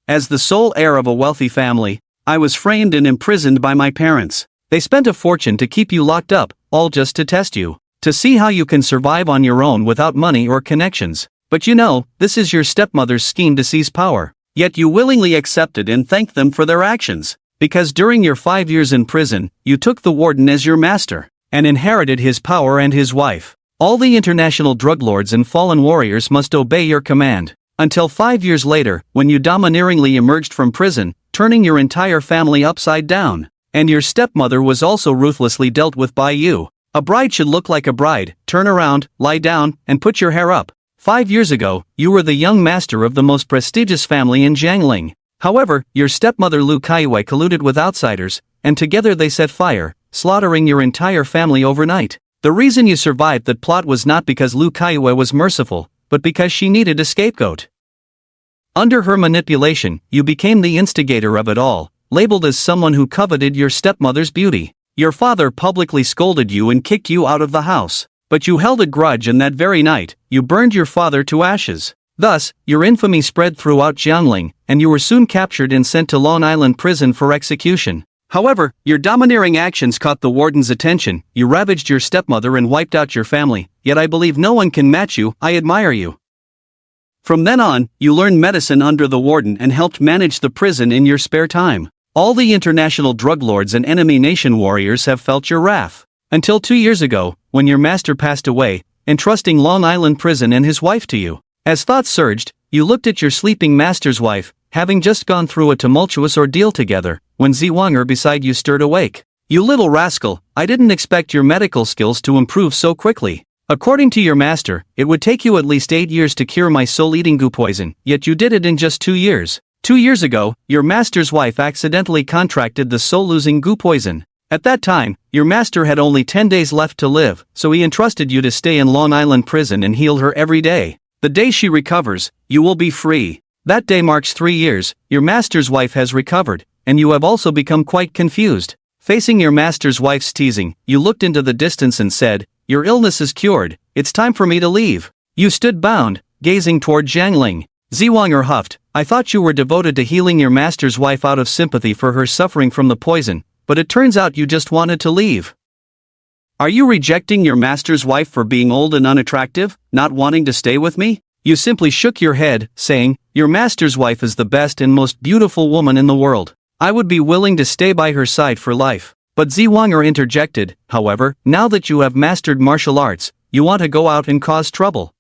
As the sole heir of a wealthy family, I was framed and imprisoned by my parents. They spent a fortune to keep you locked up, all just to test you, to see how you can survive on your own without money or connections. But you know, this is your stepmother's scheme to seize power. Yet you willingly accepted and thanked them for their actions. Because during your 5 years in prison, you took the warden as your master, and inherited his power and his wife. All the international drug lords and fallen warriors must obey your command. Until 5 years later, when you domineeringly emerged from prison, turning your entire family upside down. And your stepmother was also ruthlessly dealt with by you. A bride should look like a bride, turn around, lie down, and put your hair up. 5 years ago, you were the young master of the most prestigious family in Jiangling. However, your stepmother Lu Kaiwei colluded with outsiders, and together they set fire, slaughtering your entire family overnight. The reason you survived that plot was not because Lu Kaiwei was merciful, but because she needed a scapegoat. Under her manipulation, you became the instigator of it all, labeled as someone who coveted your stepmother's beauty. Your father publicly scolded you and kicked you out of the house. But you held a grudge, and that very night, you burned your father to ashes. Thus, your infamy spread throughout Jiangling, and you were soon captured and sent to Long Island prison for execution. However, your domineering actions caught the warden's attention. You ravaged your stepmother and wiped out your family, yet I believe no one can match you. I admire you. From then on, you learned medicine under the warden and helped manage the prison in your spare time. All the international drug lords and enemy nation warriors have felt your wrath. Until 2 years ago, when your master passed away, entrusting Long Island prison and his wife to you. As thoughts surged, you looked at your sleeping master's wife, having just gone through a tumultuous ordeal together, when Ziwanger beside you stirred awake. You little rascal, I didn't expect your medical skills to improve so quickly. According to your master, it would take you at least 8 years to cure my soul-eating goo poison, yet you did it in just 2 years. 2 years ago, your master's wife accidentally contracted the soul-losing goo poison. At that time, your master had only 10 days left to live, so he entrusted you to stay in Long Island prison and heal her every day. The day she recovers, you will be free. That day marks 3 years, your master's wife has recovered, and you have also become quite confused. Facing your master's wife's teasing, you looked into the distance and said, "Your illness is cured, it's time for me to leave." You stood bound, gazing toward Jiangling. Ziwanger huffed, "I thought you were devoted to healing your master's wife out of sympathy for her suffering from the poison. But it turns out you just wanted to leave. Are you rejecting your master's wife for being old and unattractive, not wanting to stay with me?" You simply shook your head, saying, "Your master's wife is the best and most beautiful woman in the world. I would be willing to stay by her side for life." But Ziwanger interjected, "However, now that you have mastered martial arts, you want to go out and cause trouble."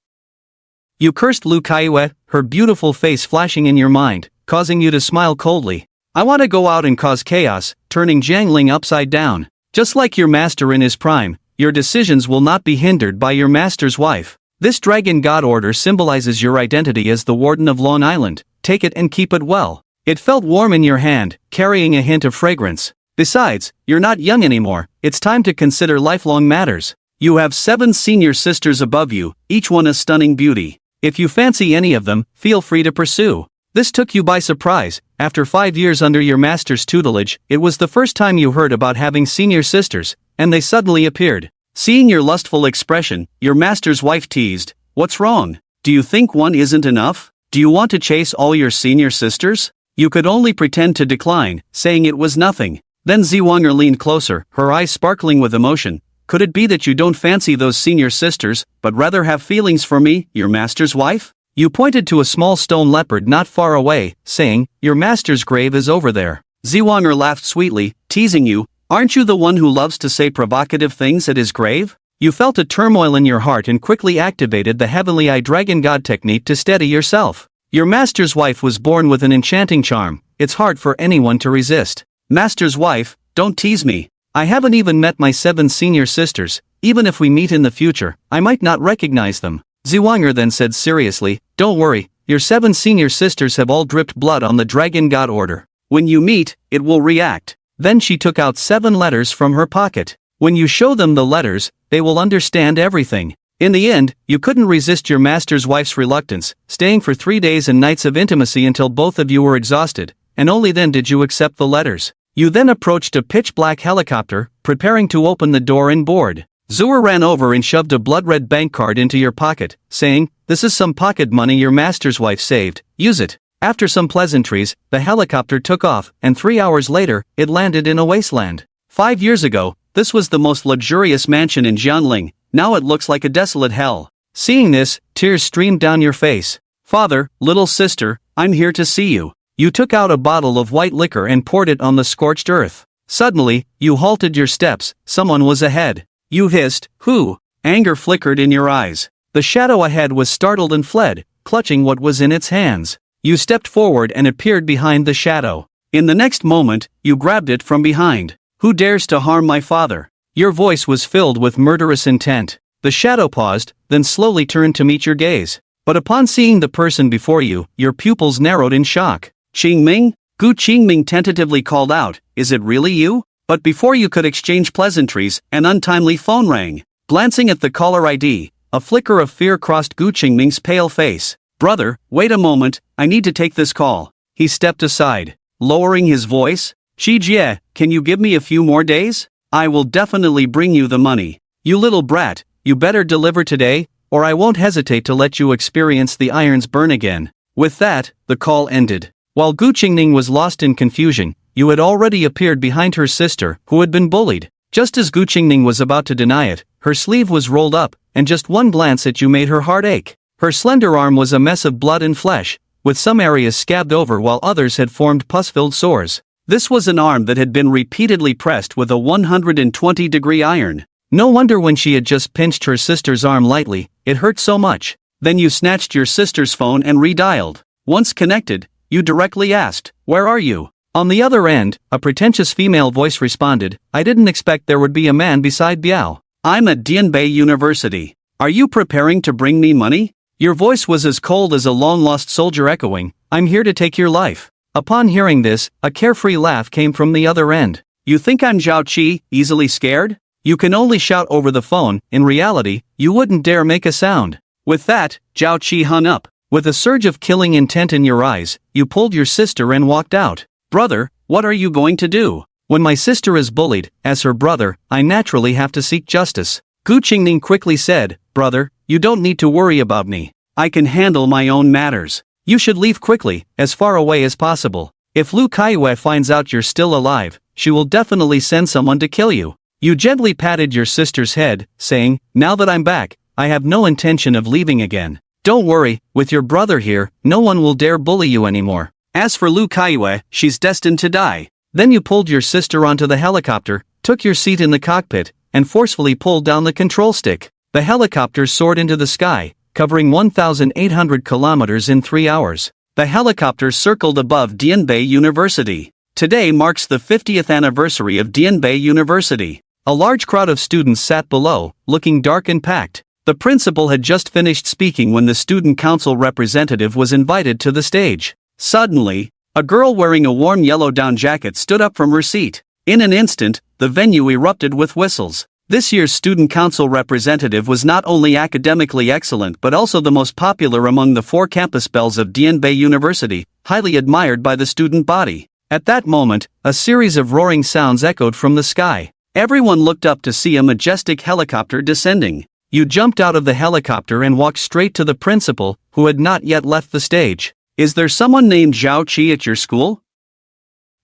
You cursed Lu Kaiwei, her beautiful face flashing in your mind, causing you to smile coldly. "I want to go out and cause chaos, turning Jiangling upside down. Just like your master in his prime, your decisions will not be hindered by your master's wife. This dragon god order symbolizes your identity as the warden of Long Island. Take it and keep it well." It felt warm in your hand, carrying a hint of fragrance. Besides, you're not young anymore, it's time to consider lifelong matters. You have 7 senior sisters above you, each one a stunning beauty. If you fancy any of them, feel free to pursue. This took you by surprise. After 5 years under your master's tutelage, it was the first time you heard about having senior sisters, and they suddenly appeared. Seeing your lustful expression, your master's wife teased, "What's wrong? Do you think one isn't enough? Do you want to chase all your senior sisters?" You could only pretend to decline, saying it was nothing. Then Ziwanger leaned closer, her eyes sparkling with emotion. "Could it be that you don't fancy those senior sisters, but rather have feelings for me, your master's wife?" You pointed to a small stone leopard not far away, saying, "Your master's grave is over there." Ziwanger laughed sweetly, teasing you, "Aren't you the one who loves to say provocative things at his grave?" You felt a turmoil in your heart and quickly activated the Heavenly Eye Dragon God technique to steady yourself. Your master's wife was born with an enchanting charm, it's hard for anyone to resist. "Master's wife, don't tease me. I haven't even met my 7 senior sisters. Even if we meet in the future, I might not recognize them." Ziwanger then said seriously, "Don't worry, your 7 senior sisters have all dripped blood on the Dragon God Order. When you meet, it will react." Then she took out 7 letters from her pocket. "When you show them the letters, they will understand everything." In the end, you couldn't resist your master's wife's reluctance, staying for 3 days and nights of intimacy until both of you were exhausted, and only then did you accept the letters. You then approached a pitch-black helicopter, preparing to open the door and board. Zua ran over and shoved a blood-red bank card into your pocket, saying, "This is some pocket money your master's wife saved, use it." After some pleasantries, the helicopter took off, and 3 hours later, it landed in a wasteland. 5 years ago, this was the most luxurious mansion in Jianling. Now it looks like a desolate hell. Seeing this, tears streamed down your face. Father, little sister, I'm here to see you. You took out a bottle of white liquor and poured it on the scorched earth. Suddenly, you halted your steps. Someone was ahead. You hissed, "Who?" Anger flickered in your eyes. The shadow ahead was startled and fled, clutching what was in its hands. You stepped forward and appeared behind the shadow. In the next moment, you grabbed it from behind. "Who dares to harm my father?" Your voice was filled with murderous intent. The shadow paused, then slowly turned to meet your gaze. But upon seeing the person before you, your pupils narrowed in shock. "Qingming?" Gu Qingming tentatively called out, "Is it really you?" But before you could exchange pleasantries, an untimely phone rang. Glancing at the caller ID, a flicker of fear crossed Gu Qingming's pale face. "Brother, wait a moment, I need to take this call." He stepped aside, lowering his voice. "Qi Jie, can you give me a few more days? I will definitely bring you the money. You little brat, you better deliver today, or I won't hesitate to let you experience the irons burn again." With that, the call ended. While Gu Qingming was lost in confusion, you had already appeared behind her sister, who had been bullied. Just as Gu Qingming was about to deny it, her sleeve was rolled up, and just one glance at you made her heart ache. Her slender arm was a mess of blood and flesh, with some areas scabbed over while others had formed pus-filled sores. This was an arm that had been repeatedly pressed with a 120-degree iron. No wonder when she had just pinched her sister's arm lightly, it hurt so much. Then you snatched your sister's phone and redialed. Once connected, you directly asked, "Where are you?" On the other end, a pretentious female voice responded, "I didn't expect there would be a man beside Biao. I'm at Dianbei University. Are you preparing to bring me money?" Your voice was as cold as a long-lost soldier echoing, "I'm here to take your life." Upon hearing this, a carefree laugh came from the other end. "You think I'm Zhao Qi, easily scared? You can only shout over the phone. In reality, you wouldn't dare make a sound." With that, Zhao Qi hung up. With a surge of killing intent in your eyes, you pulled your sister and walked out. "Brother, what are you going to do?" "When my sister is bullied, as her brother, I naturally have to seek justice." Gu Qingming quickly said, "Brother, you don't need to worry about me. I can handle my own matters. You should leave quickly, as far away as possible. If Lu Kaiyue finds out you're still alive, she will definitely send someone to kill you." You gently patted your sister's head, saying, "Now that I'm back, I have no intention of leaving again. Don't worry, with your brother here, no one will dare bully you anymore. As for Lu Kaiyue, she's destined to die." Then you pulled your sister onto the helicopter, took your seat in the cockpit, and forcefully pulled down the control stick. The helicopter soared into the sky, covering 1,800 kilometers in 3 hours. The helicopter circled above Dianbei University. Today marks the 50th anniversary of Dianbei University. A large crowd of students sat below, looking dark and packed. The principal had just finished speaking when the student council representative was invited to the stage. Suddenly, a girl wearing a warm yellow down jacket stood up from her seat. In an instant, the venue erupted with whistles. This year's student council representative was not only academically excellent but also the most popular among the 4 campus belles of Dianbei University, highly admired by the student body. At that moment, a series of roaring sounds echoed from the sky. Everyone looked up to see a majestic helicopter descending. You jumped out of the helicopter and walked straight to the principal, who had not yet left the stage. "Is there someone named Zhao Qi at your school?"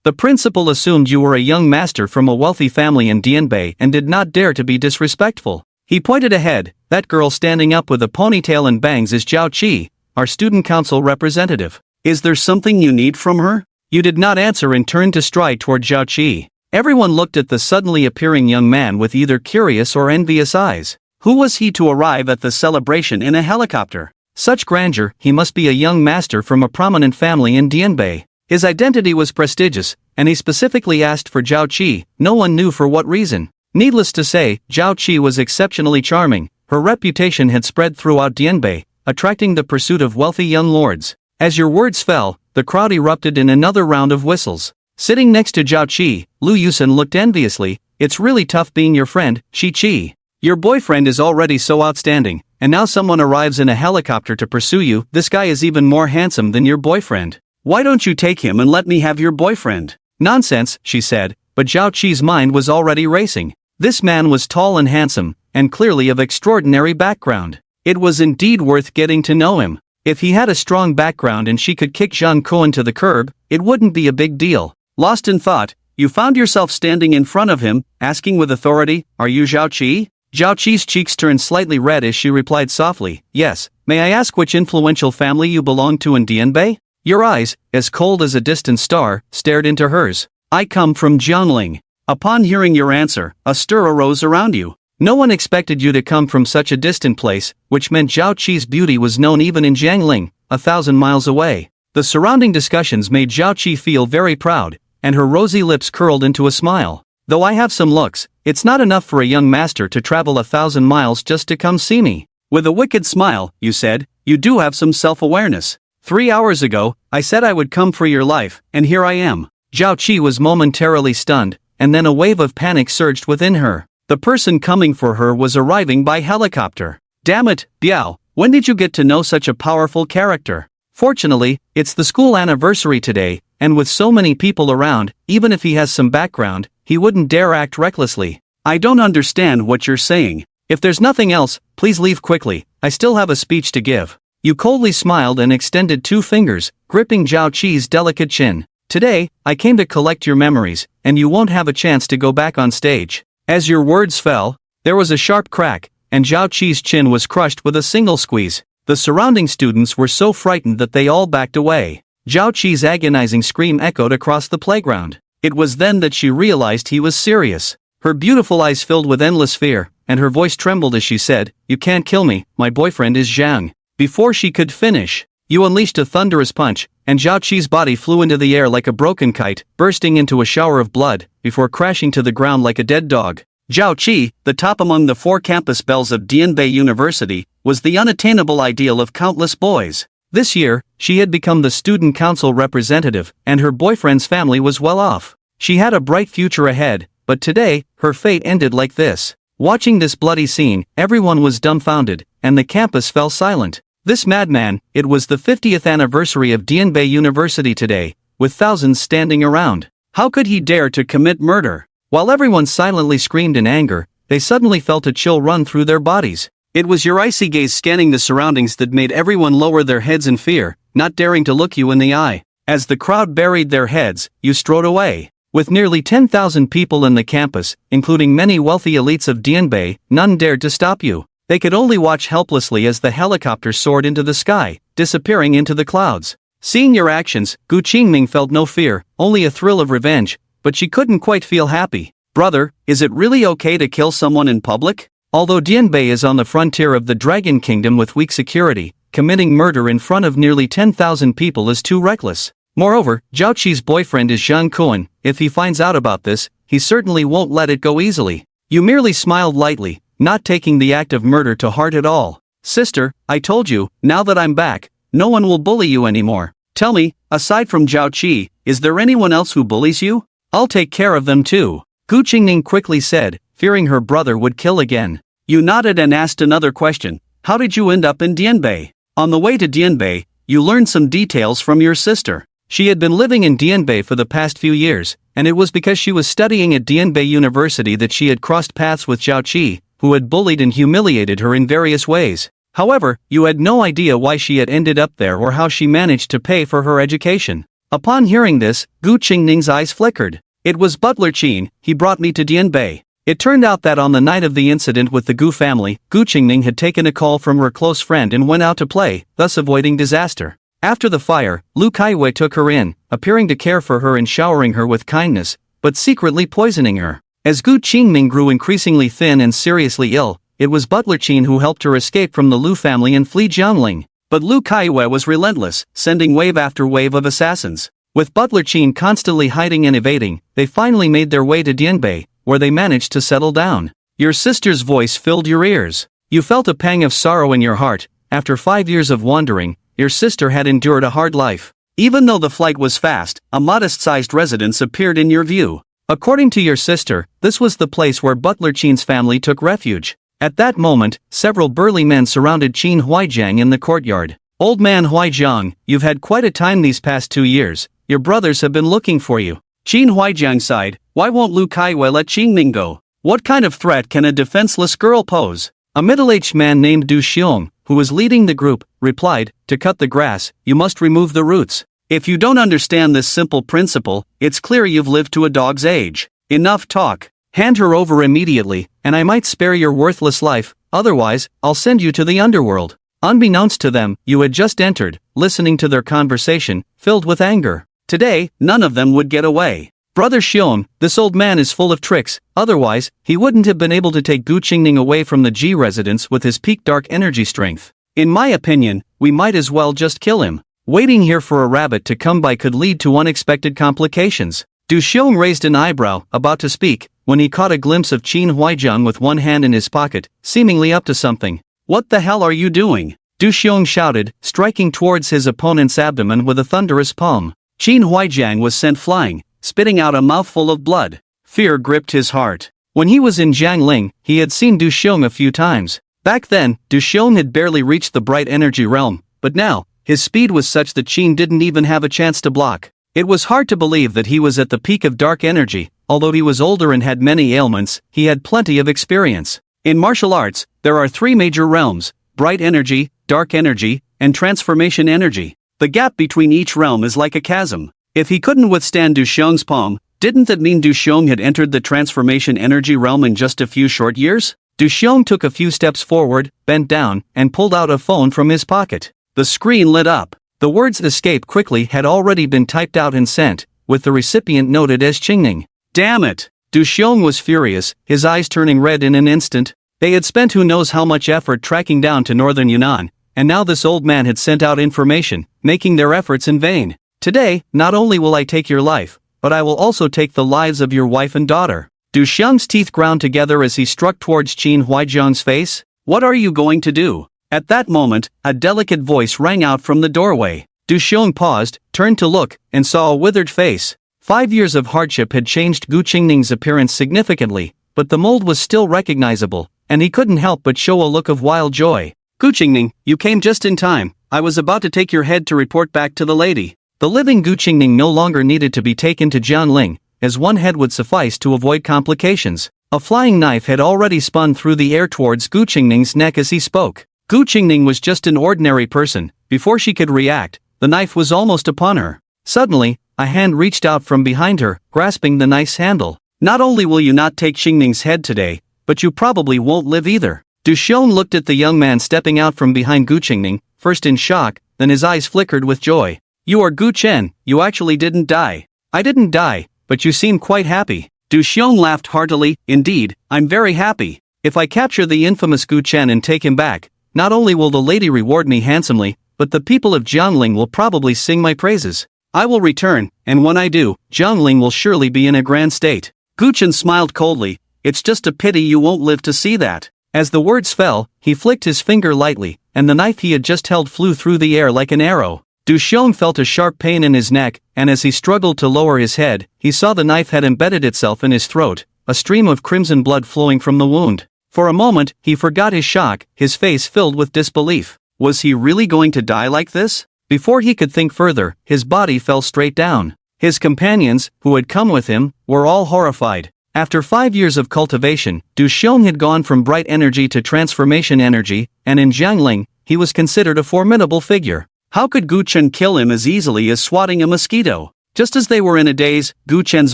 The principal assumed you were a young master from a wealthy family in Dianbei and did not dare to be disrespectful. He pointed ahead. "That girl standing up with a ponytail and bangs is Zhao Qi, our student council representative. Is there something you need from her?" You did not answer and turned to stride toward Zhao Qi. Everyone looked at the suddenly appearing young man with either curious or envious eyes. Who was he to arrive at the celebration in a helicopter? Such grandeur, he must be a young master from a prominent family in Dianbei. His identity was prestigious, and he specifically asked for Zhao Qi. No one knew for what reason. Needless to say, Zhao Qi was exceptionally charming. Her reputation had spread throughout Dianbei, attracting the pursuit of wealthy young lords. As your words fell, the crowd erupted in another round of whistles. Sitting next to Zhao Qi, Lu Yusen looked enviously. "It's really tough being your friend, Qi. Your boyfriend is already so outstanding, and now someone arrives in a helicopter to pursue you. This guy is even more handsome than your boyfriend. Why don't you take him and let me have your boyfriend?" "Nonsense," she said, but Zhao Qi's mind was already racing. This man was tall and handsome, and clearly of extraordinary background. It was indeed worth getting to know him. If he had a strong background and she could kick Zhang Kuan to the curb, it wouldn't be a big deal. Lost in thought, you found yourself standing in front of him, asking with authority, "Are you Zhao Qi?" Zhao Qi's cheeks turned slightly red as she replied softly, "Yes, may I ask which influential family you belong to in Dianbei?" Your eyes, as cold as a distant star, stared into hers. "I come from Jiangling." Upon hearing your answer, a stir arose around you. No one expected you to come from such a distant place, which meant Zhao Qi's beauty was known even in Jiangling, 1,000 miles away. The surrounding discussions made Zhao Qi feel very proud, and her rosy lips curled into a smile. "Though I have some looks, it's not enough for a young master to travel 1,000 miles just to come see me." With a wicked smile, you said, "You do have some self-awareness. 3 hours ago, I said I would come for your life, and here I am." Zhao Qi was momentarily stunned, and then a wave of panic surged within her. The person coming for her was arriving by helicopter. Damn it, Biao, when did you get to know such a powerful character? Fortunately, it's the school anniversary today, and with so many people around, even if he has some background, he wouldn't dare act recklessly. I don't understand what you're saying. If there's nothing else, please leave quickly, I still have a speech to give. You coldly smiled and extended 2 fingers, gripping Zhao Qi's delicate chin. Today, I came to collect your memories, and you won't have a chance to go back on stage. As your words fell, there was a sharp crack, and Zhao Qi's chin was crushed with a single squeeze. The surrounding students were so frightened that they all backed away. Zhao Qi's agonizing scream echoed across the playground. It was then that she realized he was serious. Her beautiful eyes filled with endless fear, and her voice trembled as she said, "You can't kill me, my boyfriend is Zhang." Before she could finish, you unleashed a thunderous punch, and Zhao Qi's body flew into the air like a broken kite, bursting into a shower of blood, before crashing to the ground like a dead dog. Zhao Qi, the top among the 4 campus belles of Dianbei University, was the unattainable ideal of countless boys. This year, she had become the student council representative, and her boyfriend's family was well off. She had a bright future ahead, but today, her fate ended like this. Watching this bloody scene, everyone was dumbfounded, and the campus fell silent. This madman, it was the 50th anniversary of Dianbei University today, with thousands standing around. How could he dare to commit murder? While everyone silently screamed in anger, they suddenly felt a chill run through their bodies. It was your icy gaze scanning the surroundings that made everyone lower their heads in fear, not daring to look you in the eye. As the crowd buried their heads, you strode away. With nearly 10,000 people in the campus, including many wealthy elites of Dianbei, none dared to stop you. They could only watch helplessly as the helicopter soared into the sky, disappearing into the clouds. Seeing your actions, Gu Qingming felt no fear, only a thrill of revenge, but she couldn't quite feel happy. "Brother, is it really okay to kill someone in public?" Although Dianbei is on the frontier of the Dragon Kingdom with weak security, committing murder in front of nearly 10,000 people is too reckless. Moreover, Zhao Qi's boyfriend is Zhang Kuan. If he finds out about this, he certainly won't let it go easily. You merely smiled lightly, not taking the act of murder to heart at all. "Sister, I told you, now that I'm back, no one will bully you anymore. Tell me, aside from Zhao Qi, is there anyone else who bullies you? I'll take care of them too," Gu Qingning quickly said, fearing her brother would kill again. You nodded and asked another question. "How did you end up in Dianbei?" On the way to Dianbei, you learned some details from your sister. She had been living in Dianbei for the past few years, and it was because she was studying at Dianbei University that she had crossed paths with Zhao Qi, who had bullied and humiliated her in various ways. However, you had no idea why she had ended up there or how she managed to pay for her education. Upon hearing this, Gu Qingning's eyes flickered. "It was Butler Qin, he brought me to Dianbei." It turned out that on the night of the incident with the Gu family, Gu Qingning had taken a call from her close friend and went out to play, thus avoiding disaster. After the fire, Lu Kaiwei took her in, appearing to care for her and showering her with kindness, but secretly poisoning her. As Gu Qingming grew increasingly thin and seriously ill, it was Butler Qin who helped her escape from the Lu family and flee Jiangling. But Lu Kaiwei was relentless, sending wave after wave of assassins. With Butler Qin constantly hiding and evading, they finally made their way to Dianbei, where they managed to settle down. Your sister's voice filled your ears. You felt a pang of sorrow in your heart. After 5 years of wandering, your sister had endured a hard life. Even though the flight was fast, a modest-sized residence appeared in your view. According to your sister, this was the place where Butler Qin's family took refuge. At that moment, several burly men surrounded Qin Huaijiang in the courtyard. "Old man Huaijiang, you've had quite a time these past 2 years. Your brothers have been looking for you." Qin Huaijiang sighed. "Why won't Lu Kaiwei let Qingming go? What kind of threat can a defenseless girl pose?" A middle-aged man named Du Xiong, who was leading the group, replied, "To cut the grass, you must remove the roots. If you don't understand this simple principle, it's clear you've lived to a dog's age. Enough talk. Hand her over immediately, and I might spare your worthless life, otherwise, I'll send you to the underworld." Unbeknownst to them, you had just entered, listening to their conversation, filled with anger. Today, none of them would get away. Brother Xion, this old man is full of tricks, otherwise, he wouldn't have been able to take Gu Qingning away from the G residence with his peak dark energy strength. In my opinion, we might as well just kill him. Waiting here for a rabbit to come by could lead to unexpected complications. Du Xiong raised an eyebrow, about to speak, when he caught a glimpse of Qin Huaizhang with one hand in his pocket, seemingly up to something. "What the hell are you doing?" Du Xiong shouted, striking towards his opponent's abdomen with a thunderous palm. Qin Huaizhang was sent flying, spitting out a mouthful of blood. Fear gripped his heart. When he was in Jiangling, he had seen Du Xiong a few times. Back then, Du Xiong had barely reached the bright energy realm, but now, his speed was such that Qin didn't even have a chance to block. It was hard to believe that he was at the peak of dark energy. Although he was older and had many ailments, he had plenty of experience. In martial arts, there are three major realms: bright energy, dark energy, and transformation energy. The gap between each realm is like a chasm. If he couldn't withstand Du Xiong's palm, didn't that mean Du Xiong had entered the transformation energy realm in just a few short years? Du Xiong took a few steps forward, bent down, and pulled out a phone from his pocket. The screen lit up. The words "escape quickly" had already been typed out and sent, with the recipient noted as Qingning. Damn it! Du Xiong was furious, his eyes turning red in an instant. They had spent who knows how much effort tracking down to northern Yunnan, and now this old man had sent out information, making their efforts in vain. "Today, not only will I take your life, but I will also take the lives of your wife and daughter." Du Xiong's teeth ground together as he struck towards Qin Huaizhang's face. "What are you going to do?" At that moment, a delicate voice rang out from the doorway. Du Xiong paused, turned to look, and saw a withered face. 5 years of hardship had changed Gu Qingning's appearance significantly, but the mold was still recognizable, and he couldn't help but show a look of wild joy. "Gu Qingning, you came just in time. I was about to take your head to report back to the lady." The living Gu Qingning no longer needed to be taken to Jiangling, as one head would suffice to avoid complications. A flying knife had already spun through the air towards Gu Qingning's neck as he spoke. Gu Qingning was just an ordinary person. Before she could react, the knife was almost upon her. Suddenly, a hand reached out from behind her, grasping the knife's handle. "Not only will you not take Qingning's head today, but you probably won't live either." Du Xiong looked at the young man stepping out from behind Gu Qingning, first in shock, then his eyes flickered with joy. "You are Gu Chen, you actually didn't die." "I didn't die, but you seem quite happy." Du Xiong laughed heartily. "Indeed, I'm very happy. If I capture the infamous Gu Chen and take him back, not only will the lady reward me handsomely, but the people of Jiangling will probably sing my praises. I will return, and when I do, Jiangling will surely be in a grand state." Gu Chen smiled coldly. "It's just a pity you won't live to see that." As the words fell, he flicked his finger lightly, and the knife he had just held flew through the air like an arrow. Du Xiong felt a sharp pain in his neck, and as he struggled to lower his head, he saw the knife had embedded itself in his throat, a stream of crimson blood flowing from the wound. For a moment, he forgot his shock, his face filled with disbelief. Was he really going to die like this? Before he could think further, his body fell straight down. His companions, who had come with him, were all horrified. After 5 years of cultivation, Du Xiong had gone from bright energy to transformation energy, and in Jiangling, he was considered a formidable figure. How could Gu Chen kill him as easily as swatting a mosquito? Just as they were in a daze, Gu Chen's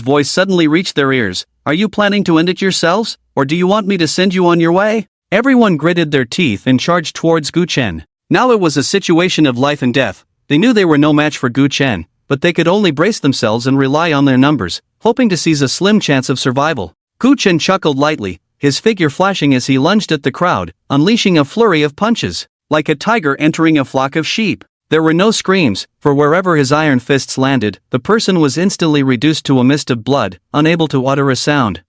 voice suddenly reached their ears. "Are you planning to end it yourselves, or do you want me to send you on your way?" Everyone gritted their teeth and charged towards Gu Chen. Now it was a situation of life and death. They knew they were no match for Gu Chen, but they could only brace themselves and rely on their numbers, hoping to seize a slim chance of survival. Gu Chen chuckled lightly, his figure flashing as he lunged at the crowd, unleashing a flurry of punches. Like a tiger entering a flock of sheep. There were no screams, for wherever his iron fists landed, the person was instantly reduced to a mist of blood, unable to utter a sound.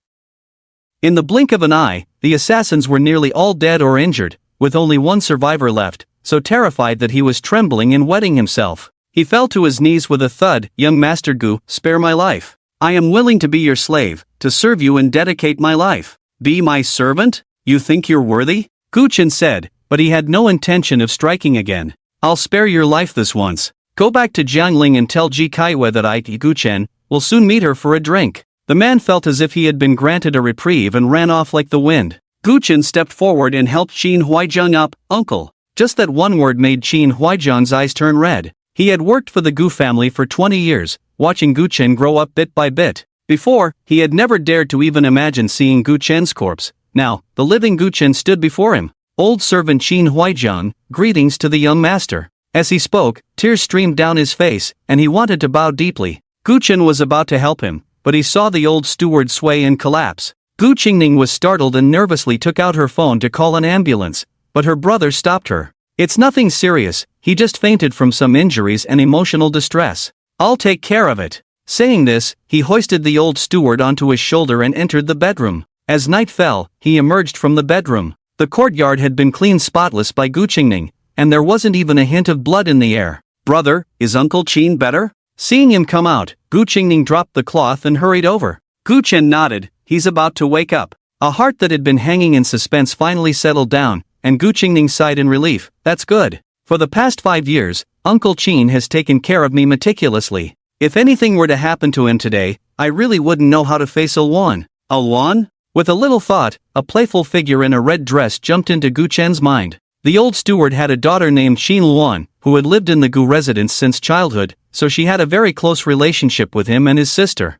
In the blink of an eye, the assassins were nearly all dead or injured, with only one survivor left, so terrified that he was trembling and wetting himself. He fell to his knees with a thud. "Young Master Gu, spare my life. I am willing to be your slave, to serve you and dedicate my life." "Be my servant? You think you're worthy?" Gu Chen said, but he had no intention of striking again. "I'll spare your life this once. Go back to Jiangling and tell Ji Kaiwe that I, Gu Chen, will soon meet her for a drink." The man felt as if he had been granted a reprieve and ran off like the wind. Gu Chen stepped forward and helped Qin Huaizhang up. "Uncle, Just that one word made Qin Huaijian's eyes turn red. He had worked for the Gu family for 20 years, watching Gu Chen grow up bit by bit. Before, he had never dared to even imagine seeing Gu Chen's corpse. Now, the living Gu Chen stood before him. Old servant Qin Huaijian, greetings to the young master. As he spoke, tears streamed down his face, and he wanted to bow deeply. Gu Chen was about to help him, but he saw the old steward sway and collapse. Gu Qingning was startled and nervously took out her phone to call an ambulance, but her brother stopped her. It's nothing serious, he just fainted from some injuries and emotional distress. I'll take care of it. Saying this, he hoisted the old steward onto his shoulder and entered the bedroom. As night fell, he emerged from the bedroom. The courtyard had been cleaned spotless by Gu Qingning, and there wasn't even a hint of blood in the air. Brother, is Uncle Qin better? Seeing him come out, Gu Qingning dropped the cloth and hurried over. Gu Chen nodded, he's about to wake up. A heart that had been hanging in suspense finally settled down, and Gu Qingning sighed in relief. That's good. For the past 5 years, Uncle Qin has taken care of me meticulously. If anything were to happen to him today, I really wouldn't know how to face Alwan. Alwan? With a little thought, a playful figure in a red dress jumped into Gu Chen's mind. The old steward had a daughter named Qin Luan, who had lived in the Gu residence since childhood, so she had a very close relationship with him and his sister.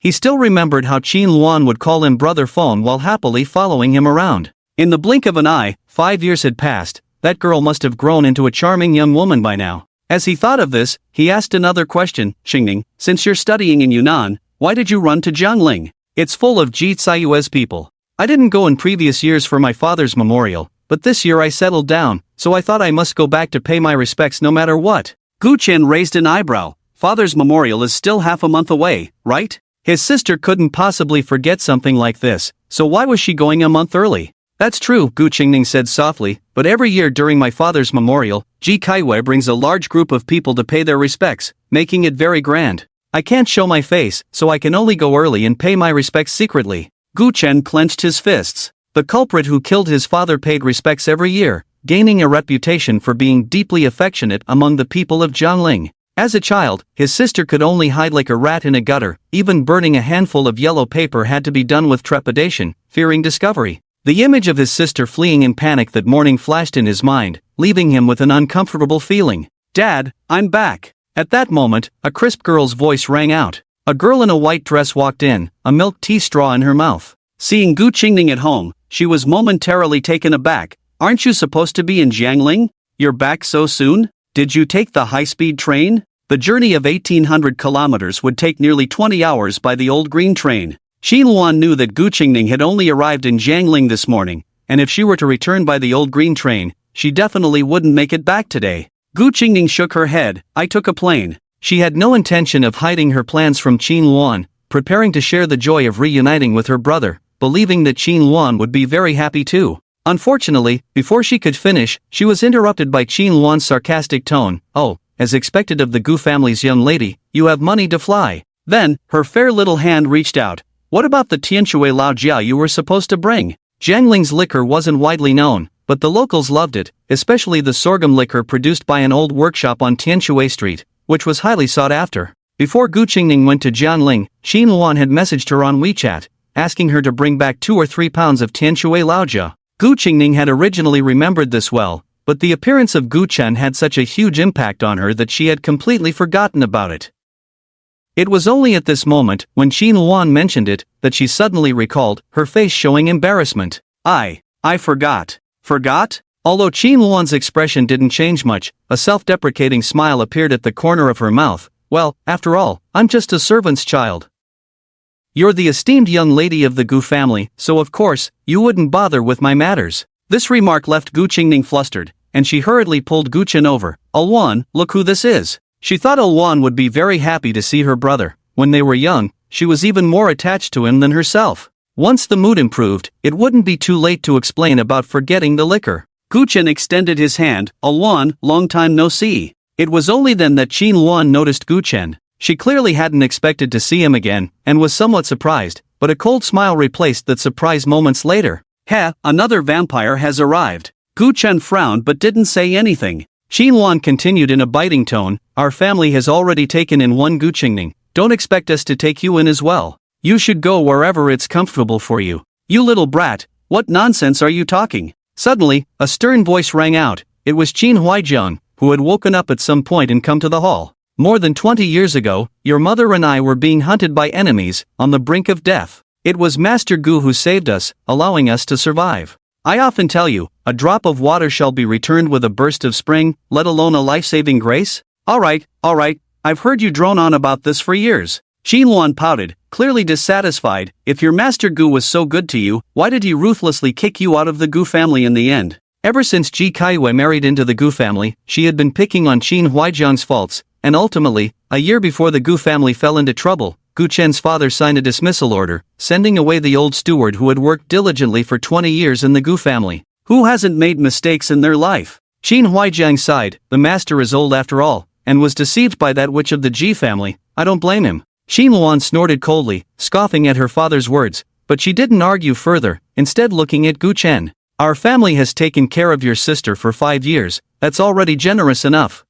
He still remembered how Qin Luan would call him brother phone while happily following him around. In the blink of an eye, 5 years had passed. That girl must have grown into a charming young woman by now. As he thought of this, he asked another question. Qingning, since you're studying in Yunnan, why did you run to Jiangling? It's full of Ji Caiyue's people. I didn't go in previous years for my father's memorial, but this year I settled down, so I thought I must go back to pay my respects no matter what. Gu Chen raised an eyebrow. Father's memorial is still half a month away, right? His sister couldn't possibly forget something like this, so why was she going a month early? That's true, Gu Qingning said softly, but every year during my father's memorial, Ji Caiyue brings a large group of people to pay their respects, making it very grand. I can't show my face, so I can only go early and pay my respects secretly. Gu Chen clenched his fists. The culprit who killed his father paid respects every year, gaining a reputation for being deeply affectionate among the people of Jiangling. As a child, his sister could only hide like a rat in a gutter. Even burning a handful of yellow paper had to be done with trepidation, fearing discovery. The image of his sister fleeing in panic that morning flashed in his mind, leaving him with an uncomfortable feeling. Dad, I'm back. At that moment, a crisp girl's voice rang out. A girl in a white dress walked in, a milk tea straw in her mouth. Seeing Gu Qingning at home, she was momentarily taken aback. Aren't you supposed to be in Jiangling? You're back so soon? Did you take the high-speed train? The journey of 1,800 kilometers would take nearly 20 hours by the old green train. Qin Luan knew that Gu Qingning had only arrived in Jiangling this morning, and if she were to return by the old green train, she definitely wouldn't make it back today. Gu Qingning shook her head. I took a plane. She had no intention of hiding her plans from Qin Luan, preparing to share the joy of reuniting with her brother, believing that Qin Luan would be very happy too. Unfortunately, before she could finish, she was interrupted by Qin Luan's sarcastic tone. Oh, as expected of the Gu family's young lady, you have money to fly. Then, her fair little hand reached out. What about the Tianshui Lao Jia you were supposed to bring? Jiangling's liquor wasn't widely known, but the locals loved it, especially the sorghum liquor produced by an old workshop on Tianshui Street, which was highly sought after. Before Gu Qingning went to Jiangling, Qin Luan had messaged her on WeChat, asking her to bring back 2 or 3 pounds of Tianshui Lao Jia. Gu Qingning had originally remembered this well, but the appearance of Gu Chen had such a huge impact on her that she had completely forgotten about it. It was only at this moment, when Qin Luan mentioned it, that she suddenly recalled, her face showing embarrassment. I forgot. Forgot? Although Qin Luan's expression didn't change much, a self-deprecating smile appeared at the corner of her mouth. Well, after all, I'm just a servant's child. You're the esteemed young lady of the Gu family, so of course, you wouldn't bother with my matters. This remark left Gu Qingning flustered, and she hurriedly pulled Gu Chen over. Alwan, look who this is. She thought Alwan would be very happy to see her brother. When they were young, she was even more attached to him than herself. Once the mood improved, it wouldn't be too late to explain about forgetting the liquor. Gu Chen extended his hand. Alwan, long time no see. It was only then that Qin Luan noticed Gu Chen. She clearly hadn't expected to see him again, and was somewhat surprised, but a cold smile replaced that surprise moments later. Another vampire has arrived. Gu Chen frowned but didn't say anything. Qin Luan continued in a biting tone, our family has already taken in one Gu Qingning. Don't expect us to take you in as well. You should go wherever it's comfortable for you. You little brat, what nonsense are you talking? Suddenly, a stern voice rang out. It was Qin Huaizhang, who had woken up at some point and come to the hall. More than 20 years ago, your mother and I were being hunted by enemies, on the brink of death. It was Master Gu who saved us, allowing us to survive. I often tell you, a drop of water shall be returned with a burst of spring, let alone a life-saving grace? Alright, I've heard you drone on about this for years. Qin Luan pouted, clearly dissatisfied. If your Master Gu was so good to you, why did he ruthlessly kick you out of the Gu family in the end? Ever since Ji Kaiyue married into the Gu family, she had been picking on Qin Huaizhang's faults, and ultimately, a year before the Gu family fell into trouble, Gu Chen's father signed a dismissal order, sending away the old steward who had worked diligently for 20 years in the Gu family. Who hasn't made mistakes in their life? Qin Huaizhang sighed. The master is old after all, and was deceived by that witch of the Ji family. I don't blame him. Qin Luan snorted coldly, scoffing at her father's words, but she didn't argue further, instead looking at Gu Chen. Our family has taken care of your sister for 5 years, that's already generous enough.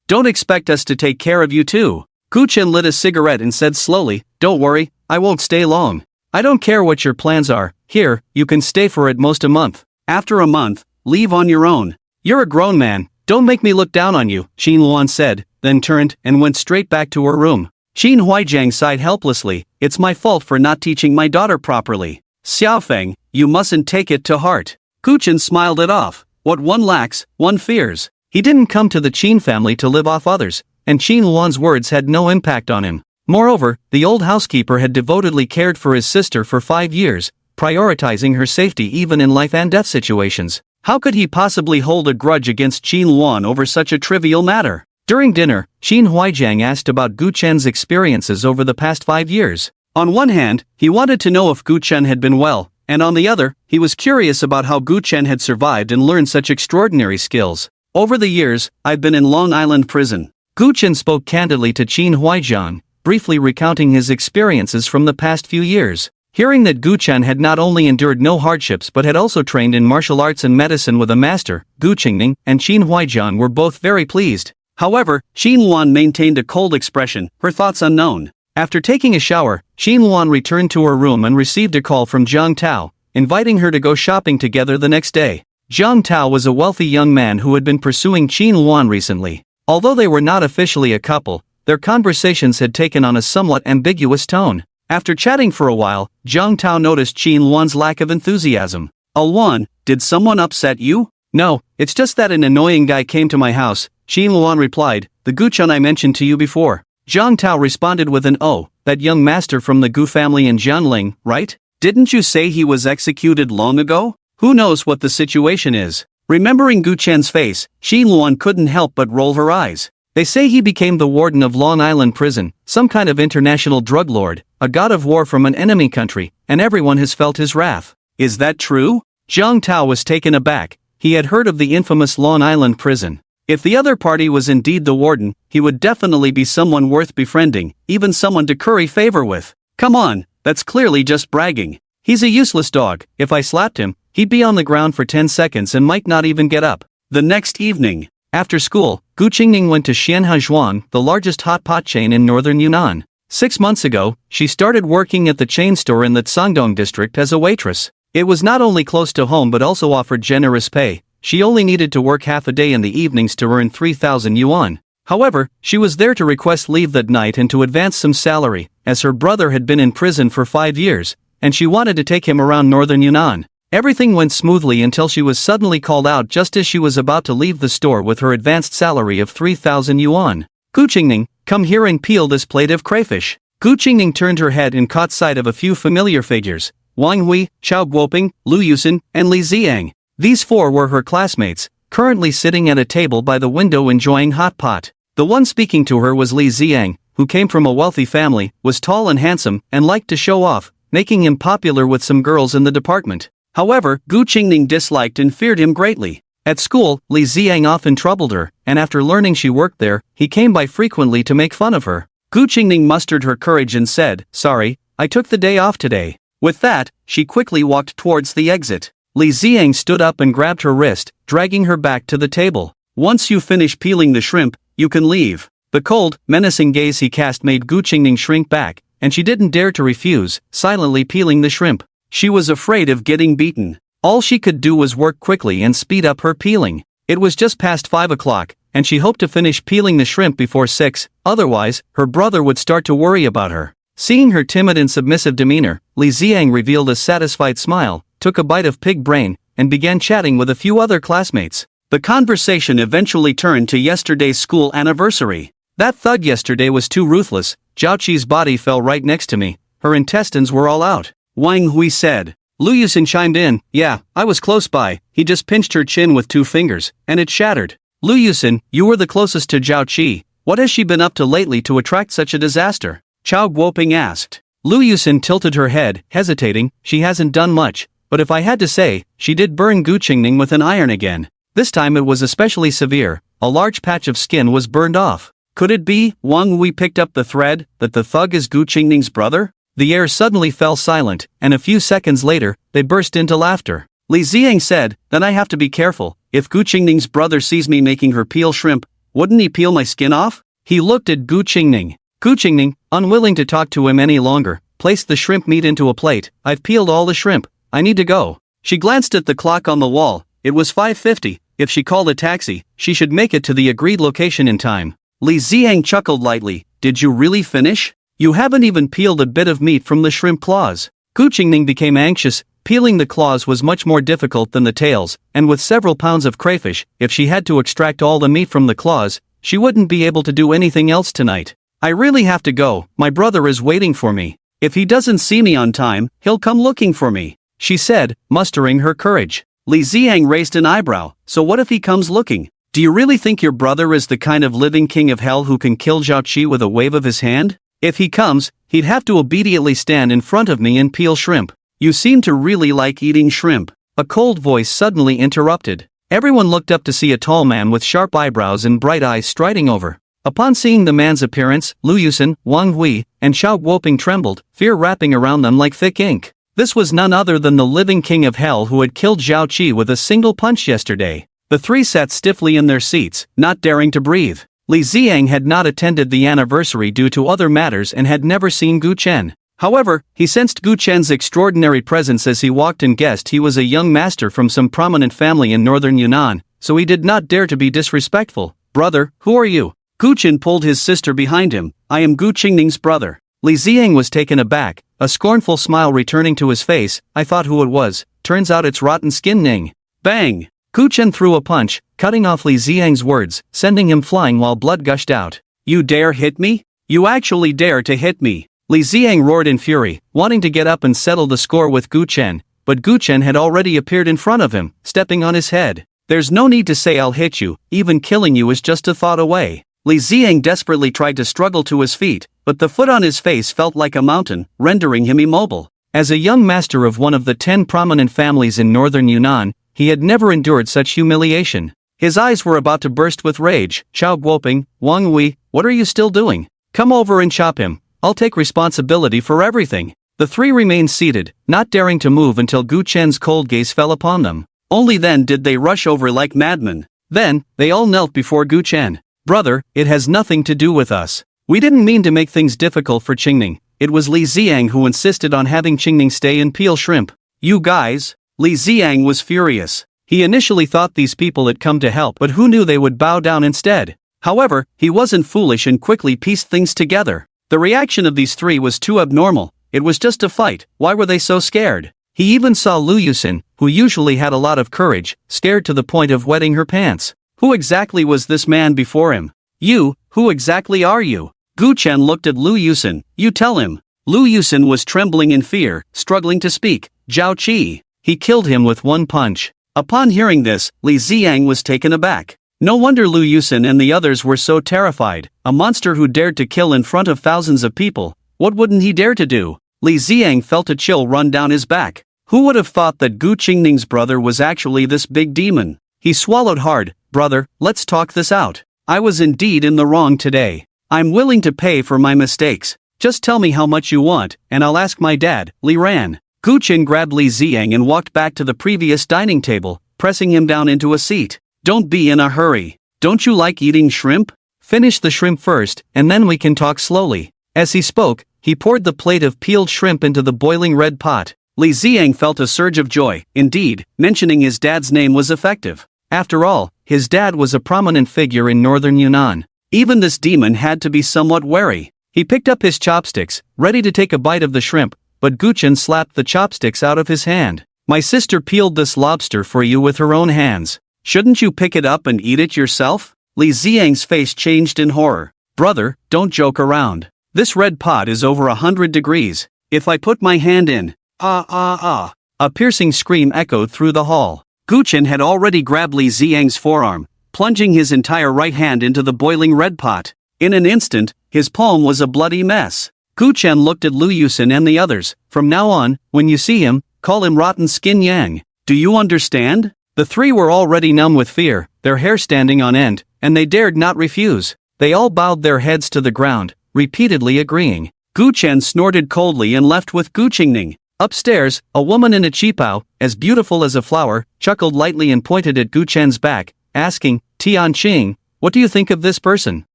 Don't expect us to take care of you too. Gu Chen lit a cigarette and said slowly, don't worry, I won't stay long. I don't care what your plans are, here, you can stay for at most a month. After a month, leave on your own. You're a grown man, don't make me look down on you, Qin Luan said, then turned and went straight back to her room. Qin Huaizhang sighed helplessly, it's my fault for not teaching my daughter properly. Xiaofeng, you mustn't take it to heart. Gu Chen smiled it off. What one lacks, one fears. He didn't come to the Qin family to live off others, and Qin Luan's words had no impact on him. Moreover, the old housekeeper had devotedly cared for his sister for 5 years, prioritizing her safety even in life and death situations. How could he possibly hold a grudge against Qin Luan over such a trivial matter? During dinner, Qin Huaizhang asked about Gu Chen's experiences over the past 5 years. On one hand, he wanted to know if Gu Chen had been well, and on the other, he was curious about how Gu Chen had survived and learned such extraordinary skills. Over the years, I've been in Long Island prison. Gu Chen spoke candidly to Qin Huaizhang, briefly recounting his experiences from the past few years. Hearing that Gu Chen had not only endured no hardships but had also trained in martial arts and medicine with a master, Gu Qingning and Qin Huaizhang were both very pleased. However, Qin Luan maintained a cold expression, her thoughts unknown. After taking a shower, Qin Luan returned to her room and received a call from Zhang Tao, inviting her to go shopping together the next day. Zhang Tao was a wealthy young man who had been pursuing Qin Luan recently. Although they were not officially a couple, their conversations had taken on a somewhat ambiguous tone. After chatting for a while, Zhang Tao noticed Qin Luan's lack of enthusiasm. Luan, did someone upset you? No, it's just that an annoying guy came to my house, Qin Luan replied, the Gu Chen I mentioned to you before. Zhang Tao responded with an oh, that young master from the Gu family in Jianling, right? Didn't you say he was executed long ago? Who knows what the situation is? Remembering Gu Chen's face, Qin Luan couldn't help but roll her eyes. They say he became the warden of Long Island prison, some kind of international drug lord, a god of war from an enemy country, and everyone has felt his wrath. Is that true? Zhang Tao was taken aback. He had heard of the infamous Long Island prison. If the other party was indeed the warden, he would definitely be someone worth befriending, even someone to curry favor with. Come on, that's clearly just bragging. He's a useless dog. If I slapped him, he'd be on the ground for 10 seconds and might not even get up. The next evening, after school, Gu Qingning went to Xianhajuan, the largest hot pot chain in northern Yunnan. 6 months ago, she started working at the chain store in the Cangdong district as a waitress. It was not only close to home but also offered generous pay. She only needed to work half a day in the evenings to earn 3,000 yuan. However, she was there to request leave that night and to advance some salary, as her brother had been in prison for 5 years, and she wanted to take him around northern Yunnan. Everything went smoothly until she was suddenly called out just as she was about to leave the store with her advanced salary of 3,000 yuan. Gu Qingning, come here and peel this plate of crayfish. Gu Qingning turned her head and caught sight of a few familiar figures, Wang Hui, Chao Guoping, Lu Yusen, and Li Ziang. These 4 were her classmates, currently sitting at a table by the window enjoying hot pot. The one speaking to her was Li Ziang, who came from a wealthy family, was tall and handsome, and liked to show off, making him popular with some girls in the department. However, Gu Qingning disliked and feared him greatly. At school, Li Ziang often troubled her, and after learning she worked there, he came by frequently to make fun of her. Gu Qingning mustered her courage and said, sorry, I took the day off today. With that, she quickly walked towards the exit. Li Ziang stood up and grabbed her wrist, dragging her back to the table. Once you finish peeling the shrimp, you can leave. The cold, menacing gaze he cast made Gu Qingning shrink back, and she didn't dare to refuse, silently peeling the shrimp. She was afraid of getting beaten. All she could do was work quickly and speed up her peeling. It was just past 5 o'clock, and she hoped to finish peeling the shrimp before 6, otherwise, her brother would start to worry about her. Seeing her timid and submissive demeanor, Li Ziang revealed a satisfied smile, took a bite of pig brain, and began chatting with a few other classmates. The conversation eventually turned to yesterday's school anniversary. That thug yesterday was too ruthless. Zhao Qi's body fell right next to me. Her intestines were all out. Wang Hui said. Lu Yusin chimed in, yeah, I was close by. He just pinched her chin with 2 fingers, and it shattered. Lu Yusin, you were the closest to Zhao Qi. What has she been up to lately to attract such a disaster? Chao Guoping asked. Lu Yusin tilted her head, hesitating. She hasn't done much, but if I had to say, she did burn Gu Qingning with an iron again. This time it was especially severe. A large patch of skin was burned off. Could it be, Wang Hui picked up the thread, that the thug is Gu Qingning's brother? The air suddenly fell silent, and a few seconds later, they burst into laughter. Li Ziang said, then I have to be careful. If Gu Qingning's brother sees me making her peel shrimp, wouldn't he peel my skin off? He looked at Gu Qingning. Gu Qingning, unwilling to talk to him any longer, placed the shrimp meat into a plate. I've peeled all the shrimp. I need to go. She glanced at the clock on the wall. It was 5:50. If she called a taxi, she should make it to the agreed location in time. Li Ziang chuckled lightly. Did you really finish? You haven't even peeled a bit of meat from the shrimp claws. Gu Qingning became anxious. Peeling the claws was much more difficult than the tails, and with several pounds of crayfish, if she had to extract all the meat from the claws, she wouldn't be able to do anything else tonight. I really have to go. My brother is waiting for me. If he doesn't see me on time, he'll come looking for me, she said, mustering her courage. Li Ziang raised an eyebrow. So what if he comes looking? Do you really think your brother is the kind of living king of hell who can kill Zhao Qi with a wave of his hand? If he comes, he'd have to obediently stand in front of me and peel shrimp. You seem to really like eating shrimp. A cold voice suddenly interrupted. Everyone looked up to see a tall man with sharp eyebrows and bright eyes striding over. Upon seeing the man's appearance, Lu Yusin, Wang Hui, and Xiao Guoping trembled, fear wrapping around them like thick ink. This was none other than the living king of hell who had killed Zhao Qi with a single punch yesterday. The three sat stiffly in their seats, not daring to breathe. Li Ziang had not attended the anniversary due to other matters and had never seen Gu Chen. However, he sensed Gu Chen's extraordinary presence as he walked and guessed he was a young master from some prominent family in northern Yunnan, so he did not dare to be disrespectful. Brother, who are you? Gu Chen pulled his sister behind him. I am Gu Qingning's brother. Li Ziang was taken aback, a scornful smile returning to his face. I thought who it was, turns out it's rotten skin Ning. Bang! Gu Chen threw a punch, cutting off Li Ziang's words, sending him flying while blood gushed out. You dare hit me? You actually dare to hit me? Li Ziang roared in fury, wanting to get up and settle the score with Gu Chen, but Gu Chen had already appeared in front of him, stepping on his head. There's no need to say I'll hit you, even killing you is just a thought away. Li Ziang desperately tried to struggle to his feet, but the foot on his face felt like a mountain, rendering him immobile. As a young master of one of the 10 prominent families in northern Yunnan, he had never endured such humiliation. His eyes were about to burst with rage. Xiao Guoping, Wang Hui, what are you still doing? Come over and chop him. I'll take responsibility for everything. The three remained seated, not daring to move until Gu Chen's cold gaze fell upon them. Only then did they rush over like madmen. Then, they all knelt before Gu Chen. Brother, it has nothing to do with us. We didn't mean to make things difficult for Qingning. It was Li Ziang who insisted on having Qingning stay and peel shrimp. You guys? Li Ziang was furious. He initially thought these people had come to help, but who knew they would bow down instead? However, he wasn't foolish and quickly pieced things together. The reaction of these three was too abnormal. It was just a fight. Why were they so scared? He even saw Lu Yusin, who usually had a lot of courage, scared to the point of wetting her pants. Who exactly was this man before him? You, who exactly are you? Gu Chen looked at Lu Yusin. You tell him. Lu Yusin was trembling in fear, struggling to speak. Zhao Qi. He killed him with one punch. Upon hearing this, Li Ziang was taken aback. No wonder Lu Yusin and the others were so terrified. A monster who dared to kill in front of thousands of people. What wouldn't he dare to do? Li Ziang felt a chill run down his back. Who would have thought that Gu Qingning's brother was actually this big demon? He swallowed hard. Brother, let's talk this out. I was indeed in the wrong today. I'm willing to pay for my mistakes. Just tell me how much you want, and I'll ask my dad. Li ran. Gu Chen grabbed Li Ziang and walked back to the previous dining table, pressing him down into a seat. Don't be in a hurry. Don't you like eating shrimp? Finish the shrimp first, and then we can talk slowly. As he spoke, he poured the plate of peeled shrimp into the boiling red pot. Li Ziang felt a surge of joy. Indeed, mentioning his dad's name was effective. After all, his dad was a prominent figure in northern Yunnan. Even this demon had to be somewhat wary. He picked up his chopsticks, ready to take a bite of the shrimp, but Guchen slapped the chopsticks out of his hand. My sister peeled this lobster for you with her own hands. Shouldn't you pick it up and eat it yourself? Li Ziang's face changed in horror. Brother, don't joke around. This red pot is over 100 degrees. If I put my hand in, a piercing scream echoed through the hall. Guchen had already grabbed Li Ziang's forearm, plunging his entire right hand into the boiling red pot. In an instant, his palm was a bloody mess. Guchen looked at Lu Yusin and the others. From now on, when you see him, call him Rotten Skin Yang. Do you understand? The three were already numb with fear, their hair standing on end, and they dared not refuse. They all bowed their heads to the ground, repeatedly agreeing. Guchen snorted coldly and left with Gu Qingning. Upstairs, a woman in a qipao, as beautiful as a flower, chuckled lightly and pointed at Guchen's back, asking, Tianqing, what do you think of this person?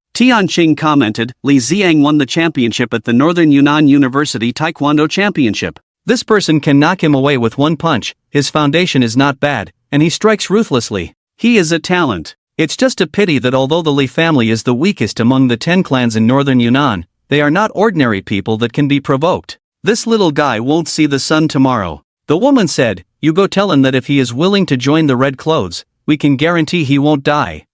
Tianqing commented, Li Ziang won the championship at the Northern Yunnan University Taekwondo Championship. This person can knock him away with one punch, his foundation is not bad, and he strikes ruthlessly. He is a talent. It's just a pity that although the Li family is the weakest among the 10 clans in northern Yunnan, they are not ordinary people that can be provoked. This little guy won't see the sun tomorrow. The woman said, you go tell him that if he is willing to join the Red Clothes, we can guarantee he won't die.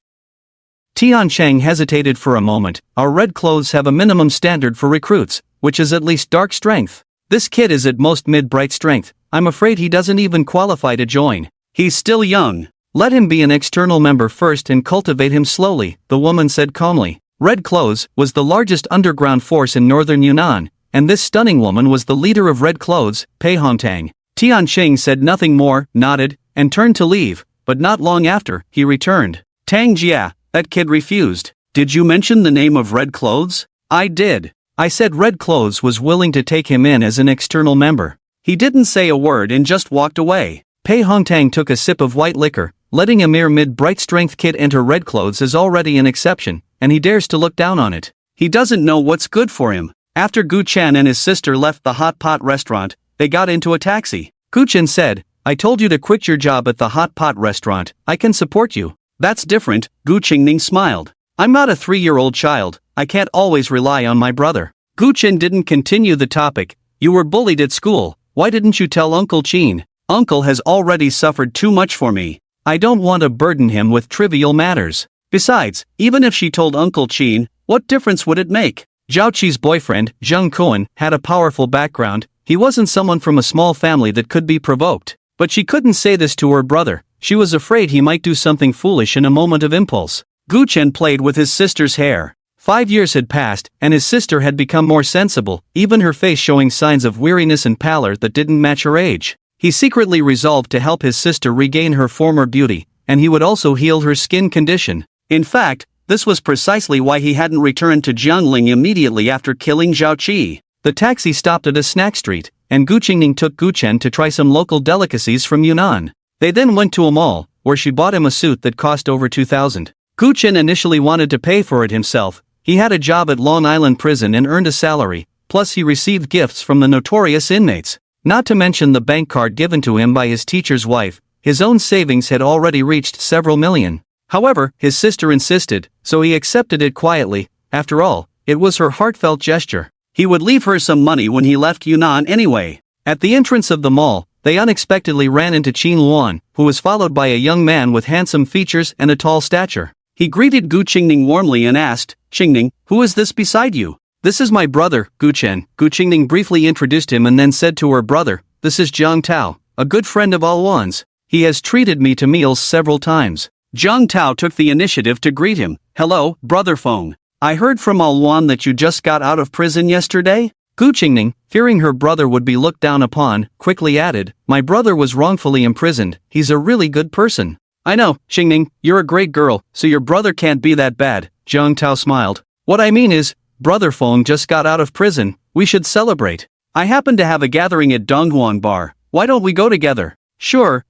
Tiancheng hesitated for a moment. Our Red Clothes have a minimum standard for recruits, which is at least dark strength. This kid is at most mid-bright strength. I'm afraid he doesn't even qualify to join. He's still young. Let him be an external member first and cultivate him slowly, the woman said calmly. Red Clothes was the largest underground force in northern Yunnan, and this stunning woman was the leader of Red Clothes, Pei Hongtang. Tianqing said nothing more, nodded, and turned to leave, but not long after, he returned. Tang Jia, that kid refused. Did you mention the name of Red Clothes? I did. I said Red Clothes was willing to take him in as an external member. He didn't say a word and just walked away. Pei Hongtang took a sip of white liquor. Letting a mere mid-bright strength kid enter Red Clothes is already an exception, and he dares to look down on it. He doesn't know what's good for him. After Gu Chen and his sister left the hot pot restaurant, they got into a taxi. Gu Chen said, I told you to quit your job at the hot pot restaurant. I can support you. That's different, Gu Qingning smiled. I'm not a 3-year-old child. I can't always rely on my brother. Gu Chen didn't continue the topic. You were bullied at school. Why didn't you tell Uncle Qin? Uncle has already suffered too much for me. I don't want to burden him with trivial matters. Besides, even if she told Uncle Qin, what difference would it make? Zhao Qi's boyfriend, Zheng Kuan, had a powerful background. He wasn't someone from a small family that could be provoked. But she couldn't say this to her brother. She was afraid he might do something foolish in a moment of impulse. Gu Chen played with his sister's hair. 5 years had passed, and his sister had become more sensible, even her face showing signs of weariness and pallor that didn't match her age. He secretly resolved to help his sister regain her former beauty, and he would also heal her skin condition. In fact, this was precisely why he hadn't returned to Jiangling immediately after killing Zhao Qi. The taxi stopped at a snack street, and Gu Qingning took Gu Chen to try some local delicacies from Yunnan. They then went to a mall, where she bought him a suit that cost over 2,000. Gu Chen initially wanted to pay for it himself. He had a job at Long Island Prison and earned a salary, plus he received gifts from the notorious inmates. Not to mention the bank card given to him by his teacher's wife. His own savings had already reached several million. However, his sister insisted, so he accepted it quietly. After all, it was her heartfelt gesture. He would leave her some money when he left Yunnan anyway. At the entrance of the mall, they unexpectedly ran into Qin Luan, who was followed by a young man with handsome features and a tall stature. He greeted Gu Qingning warmly and asked, Qingning, who is this beside you? This is my brother, Gu Chen. Gu Qingning briefly introduced him and then said to her brother, this is Zhang Tao, a good friend of Al Wan's. He has treated me to meals several times. Zhang Tao took the initiative to greet him. Hello, brother Feng. I heard from Al Wan that you just got out of prison yesterday? Gu Qingning, fearing her brother would be looked down upon, quickly added, my brother was wrongfully imprisoned. He's a really good person. I know, Qingning, you're a great girl, so your brother can't be that bad. Zhang Tao smiled. What I mean is, Brother Feng just got out of prison. We should celebrate. I happen to have a gathering at Donghuan Bar. Why don't we go together? Sure.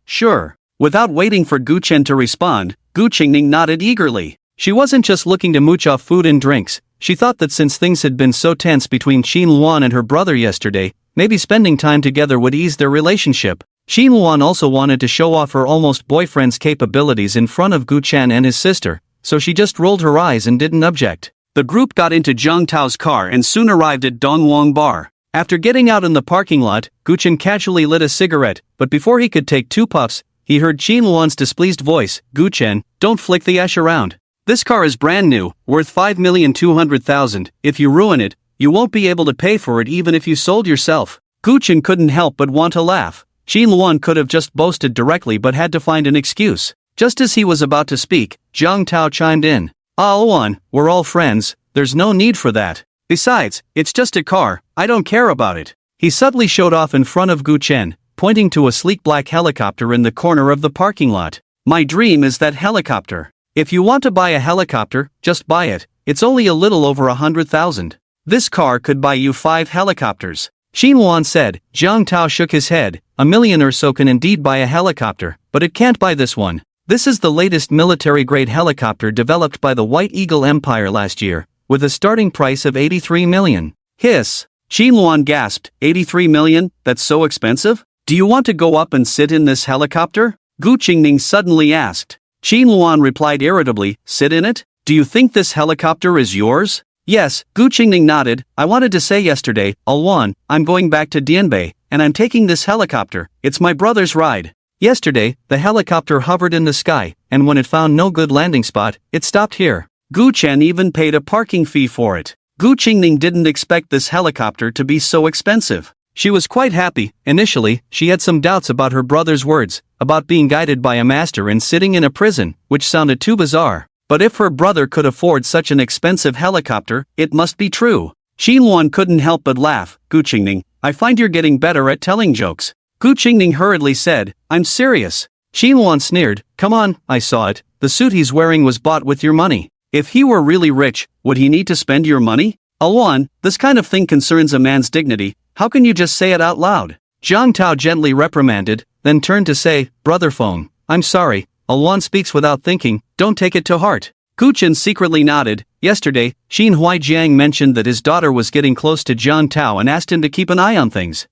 Without waiting for Gu Chen to respond, Gu Qingning nodded eagerly. She wasn't just looking to mooch off food and drinks. She thought that since things had been so tense between Qin Luan and her brother yesterday, maybe spending time together would ease their relationship. Shinluan also wanted to show off her almost boyfriend's capabilities in front of Gu Chen and his sister, so she just rolled her eyes and didn't object. The group got into Zhang Tao's car and soon arrived at Dongwang Bar. After getting out in the parking lot, Gu Chen casually lit a cigarette, but before he could take 2 puffs, he heard Shinluan's displeased voice, "Gu Chen, don't flick the ash around. This car is brand new, worth 5,200,000. If you ruin it, you won't be able to pay for it even if you sold yourself." Gu Chen couldn't help but want to laugh. Shinluan could have just boasted directly but had to find an excuse. Just as he was about to speak, Zhang Tao chimed in. "Luan, we're all friends, there's no need for that. Besides, it's just a car, I don't care about it." He subtly showed off in front of Gu Chen, pointing to a sleek black helicopter in the corner of the parking lot. "My dream is that helicopter. If you want to buy a helicopter, just buy it, it's only a little over 100,000. This car could buy you 5 helicopters. Shinluan said. Zhang Tao shook his head. "1 million or so can indeed buy a helicopter, but it can't buy this one. This is the latest military-grade helicopter developed by the White Eagle Empire last year, with a starting price of 83 million. Hiss. Shinluan gasped. 83 million? That's so expensive? "Do you want to go up and sit in this helicopter?" Gu Qingning suddenly asked. Shinluan replied irritably, "Sit in it? Do you think this helicopter is yours?" "Yes," Gu Qingning nodded. "I wanted to say yesterday, Luan, I'm going back to Dianbei, and I'm taking this helicopter, it's my brother's ride." Yesterday, the helicopter hovered in the sky, and when it found no good landing spot, it stopped here. Gu Chen even paid a parking fee for it. Gu Qingning didn't expect this helicopter to be so expensive. She was quite happy. Initially, she had some doubts about her brother's words, about being guided by a master and sitting in a prison, which sounded too bizarre. But if her brother could afford such an expensive helicopter, it must be true. Shinluan couldn't help but laugh. "Gu Qingning, I find you're getting better at telling jokes." Gu Qingning hurriedly said, "I'm serious." Shinluan sneered. "Come on, I saw it. The suit he's wearing was bought with your money. If he were really rich, would he need to spend your money?" "Luan, this kind of thing concerns a man's dignity. How can you just say it out loud?" Zhang Tao gently reprimanded, then turned to say, "Brother Feng, I'm sorry. Luan speaks without thinking, don't take it to heart." Gu Chen secretly nodded. Yesterday, Xin Huaijiang mentioned that his daughter was getting close to Zhang Tao and asked him to keep an eye on things.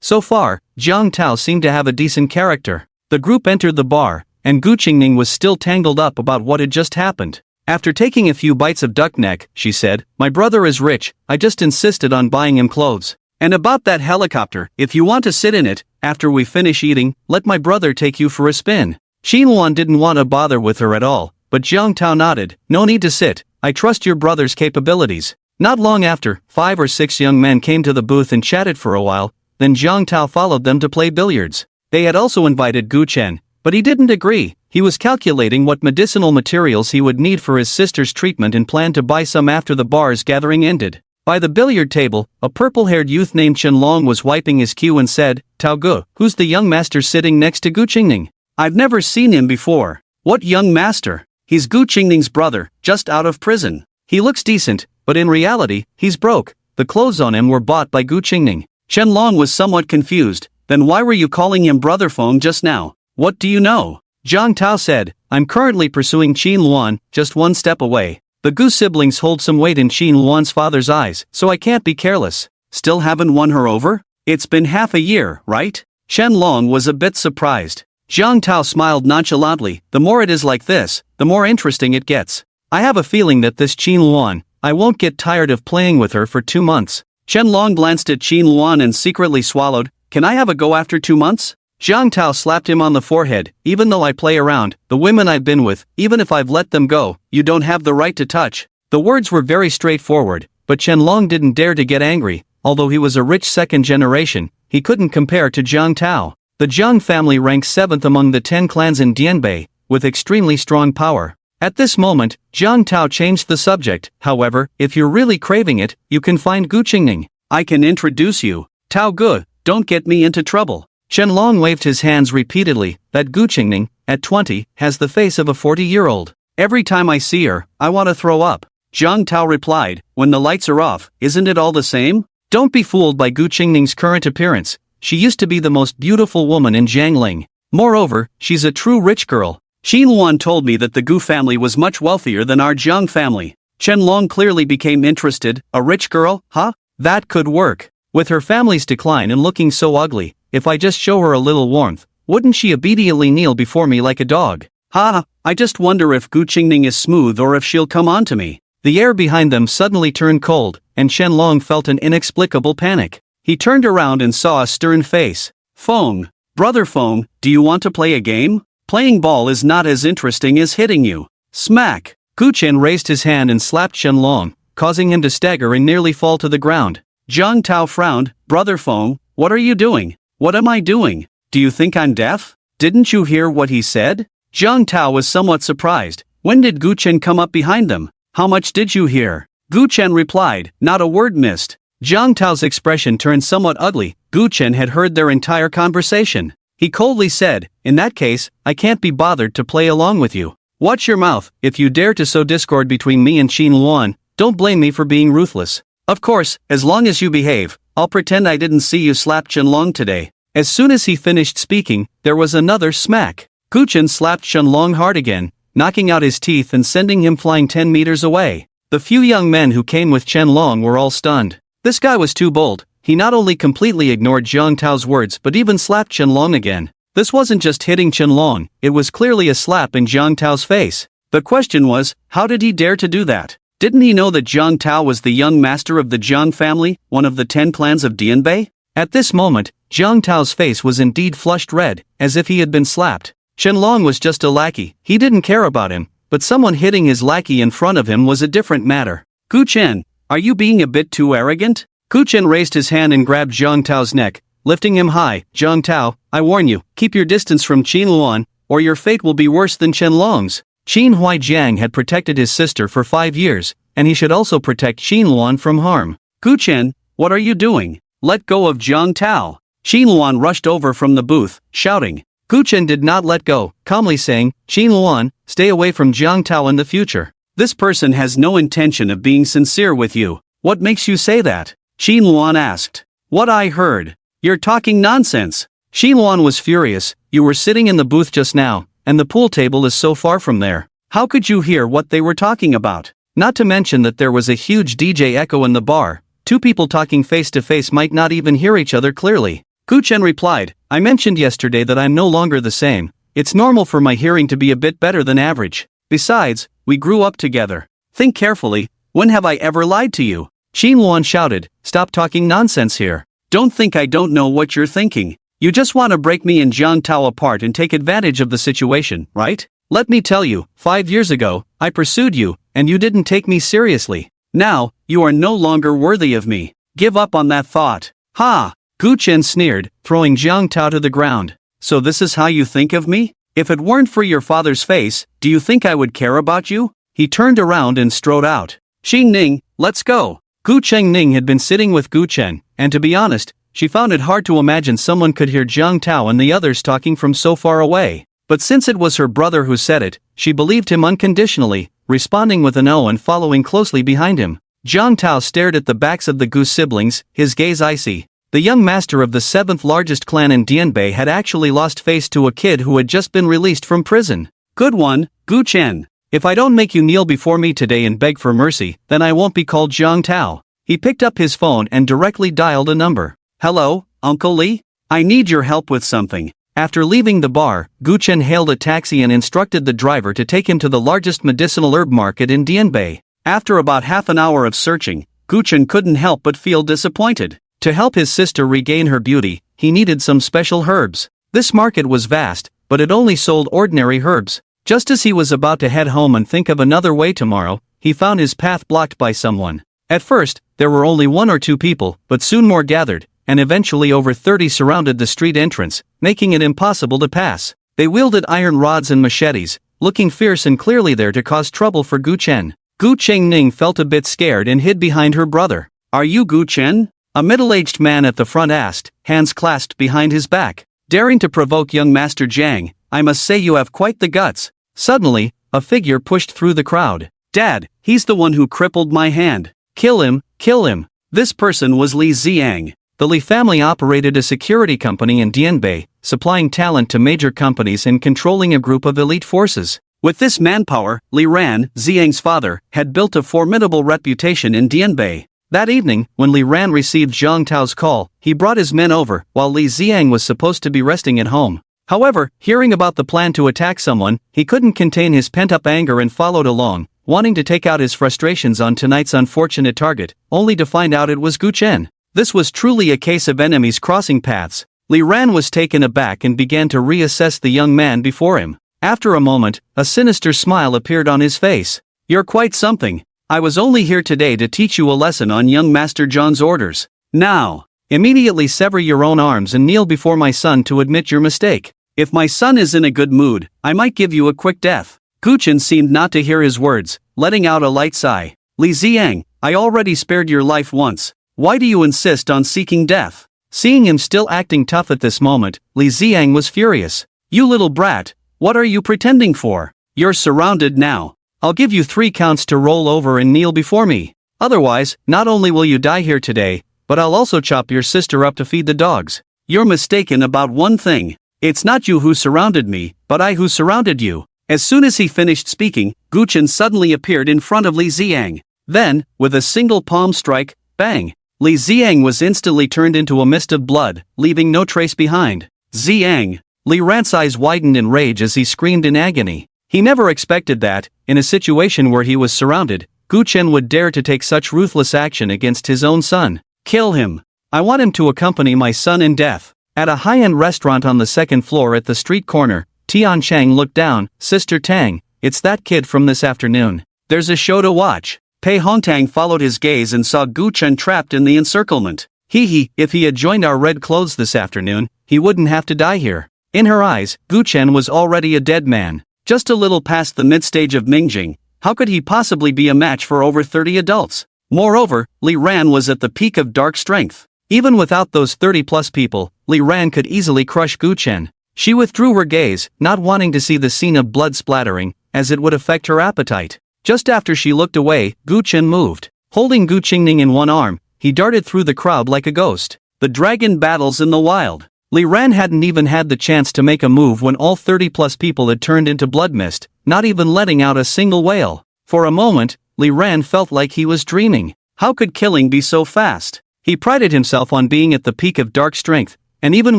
So far, Zhang Tao seemed to have a decent character. The group entered the bar, and Gu Qingning was still tangled up about what had just happened. After taking a few bites of duck neck, she said, "My brother is rich, I just insisted on buying him clothes. And about that helicopter, if you want to sit in it, after we finish eating, let my brother take you for a spin." Shinluan didn't want to bother with her at all, but Zhang Tao nodded. "No need to sit, I trust your brother's capabilities." Not long after, 5 or 6 young men came to the booth and chatted for a while, then Zhang Tao followed them to play billiards. They had also invited Gu Chen, but he didn't agree. He was calculating what medicinal materials he would need for his sister's treatment and planned to buy some after the bar's gathering ended. By the billiard table, a purple-haired youth named Chen Long was wiping his cue and said, "Tao Gu, who's the young master sitting next to Gu Qingning? I've never seen him before." "What young master?" "He's Gu Qingning's brother, just out of prison. He looks decent, but in reality, he's broke. The clothes on him were bought by Gu Qingning." Chen Long was somewhat confused. "Then why were you calling him Brother Feng just now? What do you know?" Zhang Tao said, "I'm currently pursuing Qin Luan, just one step away. The Gu siblings hold some weight in Qin Luan's father's eyes, so I can't be careless." "Still haven't won her over? It's been half a year, right?" Chen Long was a bit surprised. Zhang Tao smiled nonchalantly. "The more it is like this, the more interesting it gets. I have a feeling that this Qin Luan, I won't get tired of playing with her for 2 months." Chen Long glanced at Qin Luan and secretly swallowed. "Can I have a go after 2 months?" Zhang Tao slapped him on the forehead. "Even though I play around, the women I've been with, even if I've let them go, you don't have the right to touch." The words were very straightforward, but Chen Long didn't dare to get angry. Although he was a rich second generation, he couldn't compare to Zhang Tao. The Zhang family ranks 7th among the 10 clans in Dianbei, with extremely strong power. At this moment, Zhang Tao changed the subject. "However, if you're really craving it, you can find Gu Qingning. I can introduce you. Tao Gu, don't get me into trouble." Chen Long waved his hands repeatedly. "That Gu Qingning, at 20, has the face of a 40-year-old. Every time I see her, I want to throw up." Zhang Tao replied, "When the lights are off, isn't it all the same? Don't be fooled by Gu Qingning's current appearance. She used to be the most beautiful woman in Jiangling. Moreover, she's a true rich girl. Xin Luan told me that the Gu family was much wealthier than our Zhang family." Chen Long clearly became interested. "A rich girl, huh? That could work. With her family's decline and looking so ugly, if I just show her a little warmth, wouldn't she obediently kneel before me like a dog? Ha, I just wonder if Gu Qingning is smooth or if she'll come on to me. The air behind them suddenly turned cold, and Shenlong felt an inexplicable panic. He turned around and saw a stern face. Feng, brother Feng, do you want to play a game? Playing ball is not as interesting as hitting you. Smack! Gu Chen raised his hand and slapped Shenlong, causing him to stagger and nearly fall to the ground. Zhang Tao frowned. Brother Feng, what are you doing? What am I doing? Do you think I'm deaf? Didn't you hear what he said? Zhang Tao was somewhat surprised. When did Gu Chen come up behind them? How much did you hear? Gu Chen replied, not a word missed. Zhang Tao's expression turned somewhat ugly. Gu Chen had heard their entire conversation. He coldly said, in that case, I can't be bothered to play along with you. Watch your mouth. If you dare to sow discord between me and Qin Luan, don't blame me for being ruthless. Of course, as long as you behave, I'll pretend I didn't see you slap Shenlong today. As soon as he finished speaking, there was another smack. Gu Chen slapped Shenlong hard again, knocking out his teeth and sending him flying 10 meters away. The few young men who came with Shenlong were all stunned. This guy was too bold. He not only completely ignored Zhang Tao's words but even slapped Shenlong again. This wasn't just hitting Shenlong, it was clearly a slap in Zhang Tao's face. The question was, how did he dare to do that? Didn't he know that Zhang Tao was the young master of the Zhang family, one of the 10 clans of Dianbei? At this moment, Zhang Tao's face was indeed flushed red, as if he had been slapped. Shenlong was just a lackey, he didn't care about him, but someone hitting his lackey in front of him was a different matter. Gu Chen, are you being a bit too arrogant? Gu Chen raised his hand and grabbed Zhang Tao's neck, lifting him high. Zhang Tao, I warn you, keep your distance from Qin Luan, or your fate will be worse than Shenlong's. Qin Huaijiang had protected his sister for 5 years, and he should also protect Qin Luan from harm. Gu Chen, what are you doing? Let go of Zhang Tao. Qin Luan rushed over from the booth, shouting. Gu Chen did not let go, calmly saying, Qin Luan, stay away from Zhang Tao in the future. This person has no intention of being sincere with you. What makes you say that? Qin Luan asked. What I heard. You're talking nonsense. Qin Luan was furious. You were sitting in the booth just now, and the pool table is so far from there. How could you hear what they were talking about? Not to mention that there was a huge DJ echo in the bar. Two people talking face to face might not even hear each other clearly. Gu Chen replied, I mentioned yesterday that I'm no longer the same. It's normal for my hearing to be a bit better than average. Besides, we grew up together. Think carefully, when have I ever lied to you? Qin Luan shouted, stop talking nonsense here. Don't think I don't know what you're thinking. You just want to break me and Zhang Tao apart and take advantage of the situation, right? Let me tell you, 5 years ago, I pursued you, and you didn't take me seriously. Now, you are no longer worthy of me. Give up on that thought. Ha! Gu Chen sneered, throwing Zhang Tao to the ground. So this is how you think of me? If it weren't for your father's face, do you think I would care about you? He turned around and strode out. Xing Ning, let's go. Gu Chengning had been sitting with Gu Chen, and to be honest, she found it hard to imagine someone could hear Zhang Tao and the others talking from so far away. But since it was her brother who said it, she believed him unconditionally, responding with an O and following closely behind him. Zhang Tao stared at the backs of the Gu siblings, his gaze icy. The young master of the 7th largest clan in Dianbei had actually lost face to a kid who had just been released from prison. Good one, Gu Chen. If I don't make you kneel before me today and beg for mercy, then I won't be called Zhang Tao. He picked up his phone and directly dialed a number. Hello, Uncle Li? I need your help with something. After leaving the bar, Gu Chen hailed a taxi and instructed the driver to take him to the largest medicinal herb market in Dianbei. After about half an hour of searching, Gu Chen couldn't help but feel disappointed. To help his sister regain her beauty, he needed some special herbs. This market was vast, but it only sold ordinary herbs. Just as he was about to head home and think of another way tomorrow, he found his path blocked by someone. At first, there were only 1 or 2 people, but soon more gathered, and eventually over 30 surrounded the street entrance, making it impossible to pass. They wielded iron rods and machetes, looking fierce and clearly there to cause trouble for Gu Chen. Gu Chengning felt a bit scared and hid behind her brother. Are you Gu Chen? A middle-aged man at the front asked, hands clasped behind his back. Daring to provoke young Master Zhang, I must say you have quite the guts. Suddenly, a figure pushed through the crowd. Dad, he's the one who crippled my hand. Kill him, kill him. This person was Li Ziang. The Li family operated a security company in Dianbei, supplying talent to major companies and controlling a group of elite forces. With this manpower, Li Ran, Ziang's father, had built a formidable reputation in Dianbei. That evening, when Li Ran received Zhang Tao's call, he brought his men over, while Li Xiang was supposed to be resting at home. However, hearing about the plan to attack someone, he couldn't contain his pent-up anger and followed along, wanting to take out his frustrations on tonight's unfortunate target, only to find out it was Gu Chen. This was truly a case of enemies crossing paths. Li Ran was taken aback and began to reassess the young man before him. After a moment, a sinister smile appeared on his face. "You're quite something. I was only here today to teach you a lesson on young Master John's orders. Now, immediately sever your own arms and kneel before my son to admit your mistake. If my son is in a good mood, I might give you a quick death." Gu Chen seemed not to hear his words, letting out a light sigh. "Li Xiang, I already spared your life once. Why do you insist on seeking death?" Seeing him still acting tough at this moment, Li Xiang was furious. "You little brat, what are you pretending for? You're surrounded now. I'll give you 3 counts to roll over and kneel before me. Otherwise, not only will you die here today, but I'll also chop your sister up to feed the dogs. You're mistaken about one thing. It's not you who surrounded me, but I who surrounded you." As soon as he finished speaking, Gu Chen suddenly appeared in front of Li Xiang. Then, with a single palm strike, bang! Li Xiang was instantly turned into a mist of blood, leaving no trace behind. "Xiang!" Li Ran's eyes widened in rage as he screamed in agony. He never expected that, in a situation where he was surrounded, Gu Chen would dare to take such ruthless action against his own son. "Kill him. I want him to accompany my son in death." At a high-end restaurant on the second floor at the street corner, Tian Chang looked down. "Sister Tang, it's that kid from this afternoon. There's a show to watch." Pei Hongtang followed his gaze and saw Gu Chen trapped in the encirclement. If he had joined our red clothes this afternoon, he wouldn't have to die here. In her eyes, Gu Chen was already a dead man. Just a little past the mid-stage of Mingjing, how could he possibly be a match for over 30 adults? Moreover, Li Ran was at the peak of dark strength. Even without those 30-plus people, Li Ran could easily crush Gu Chen. She withdrew her gaze, not wanting to see the scene of blood splattering, as it would affect her appetite. Just after she looked away, Gu Chen moved. Holding Gu Qingning in one arm, he darted through the crowd like a ghost. The dragon battles in the wild. Li Ran hadn't even had the chance to make a move when all 30-plus people had turned into blood mist, not even letting out a single wail. For a moment, Li Ran felt like he was dreaming. How could killing be so fast? He prided himself on being at the peak of dark strength, and even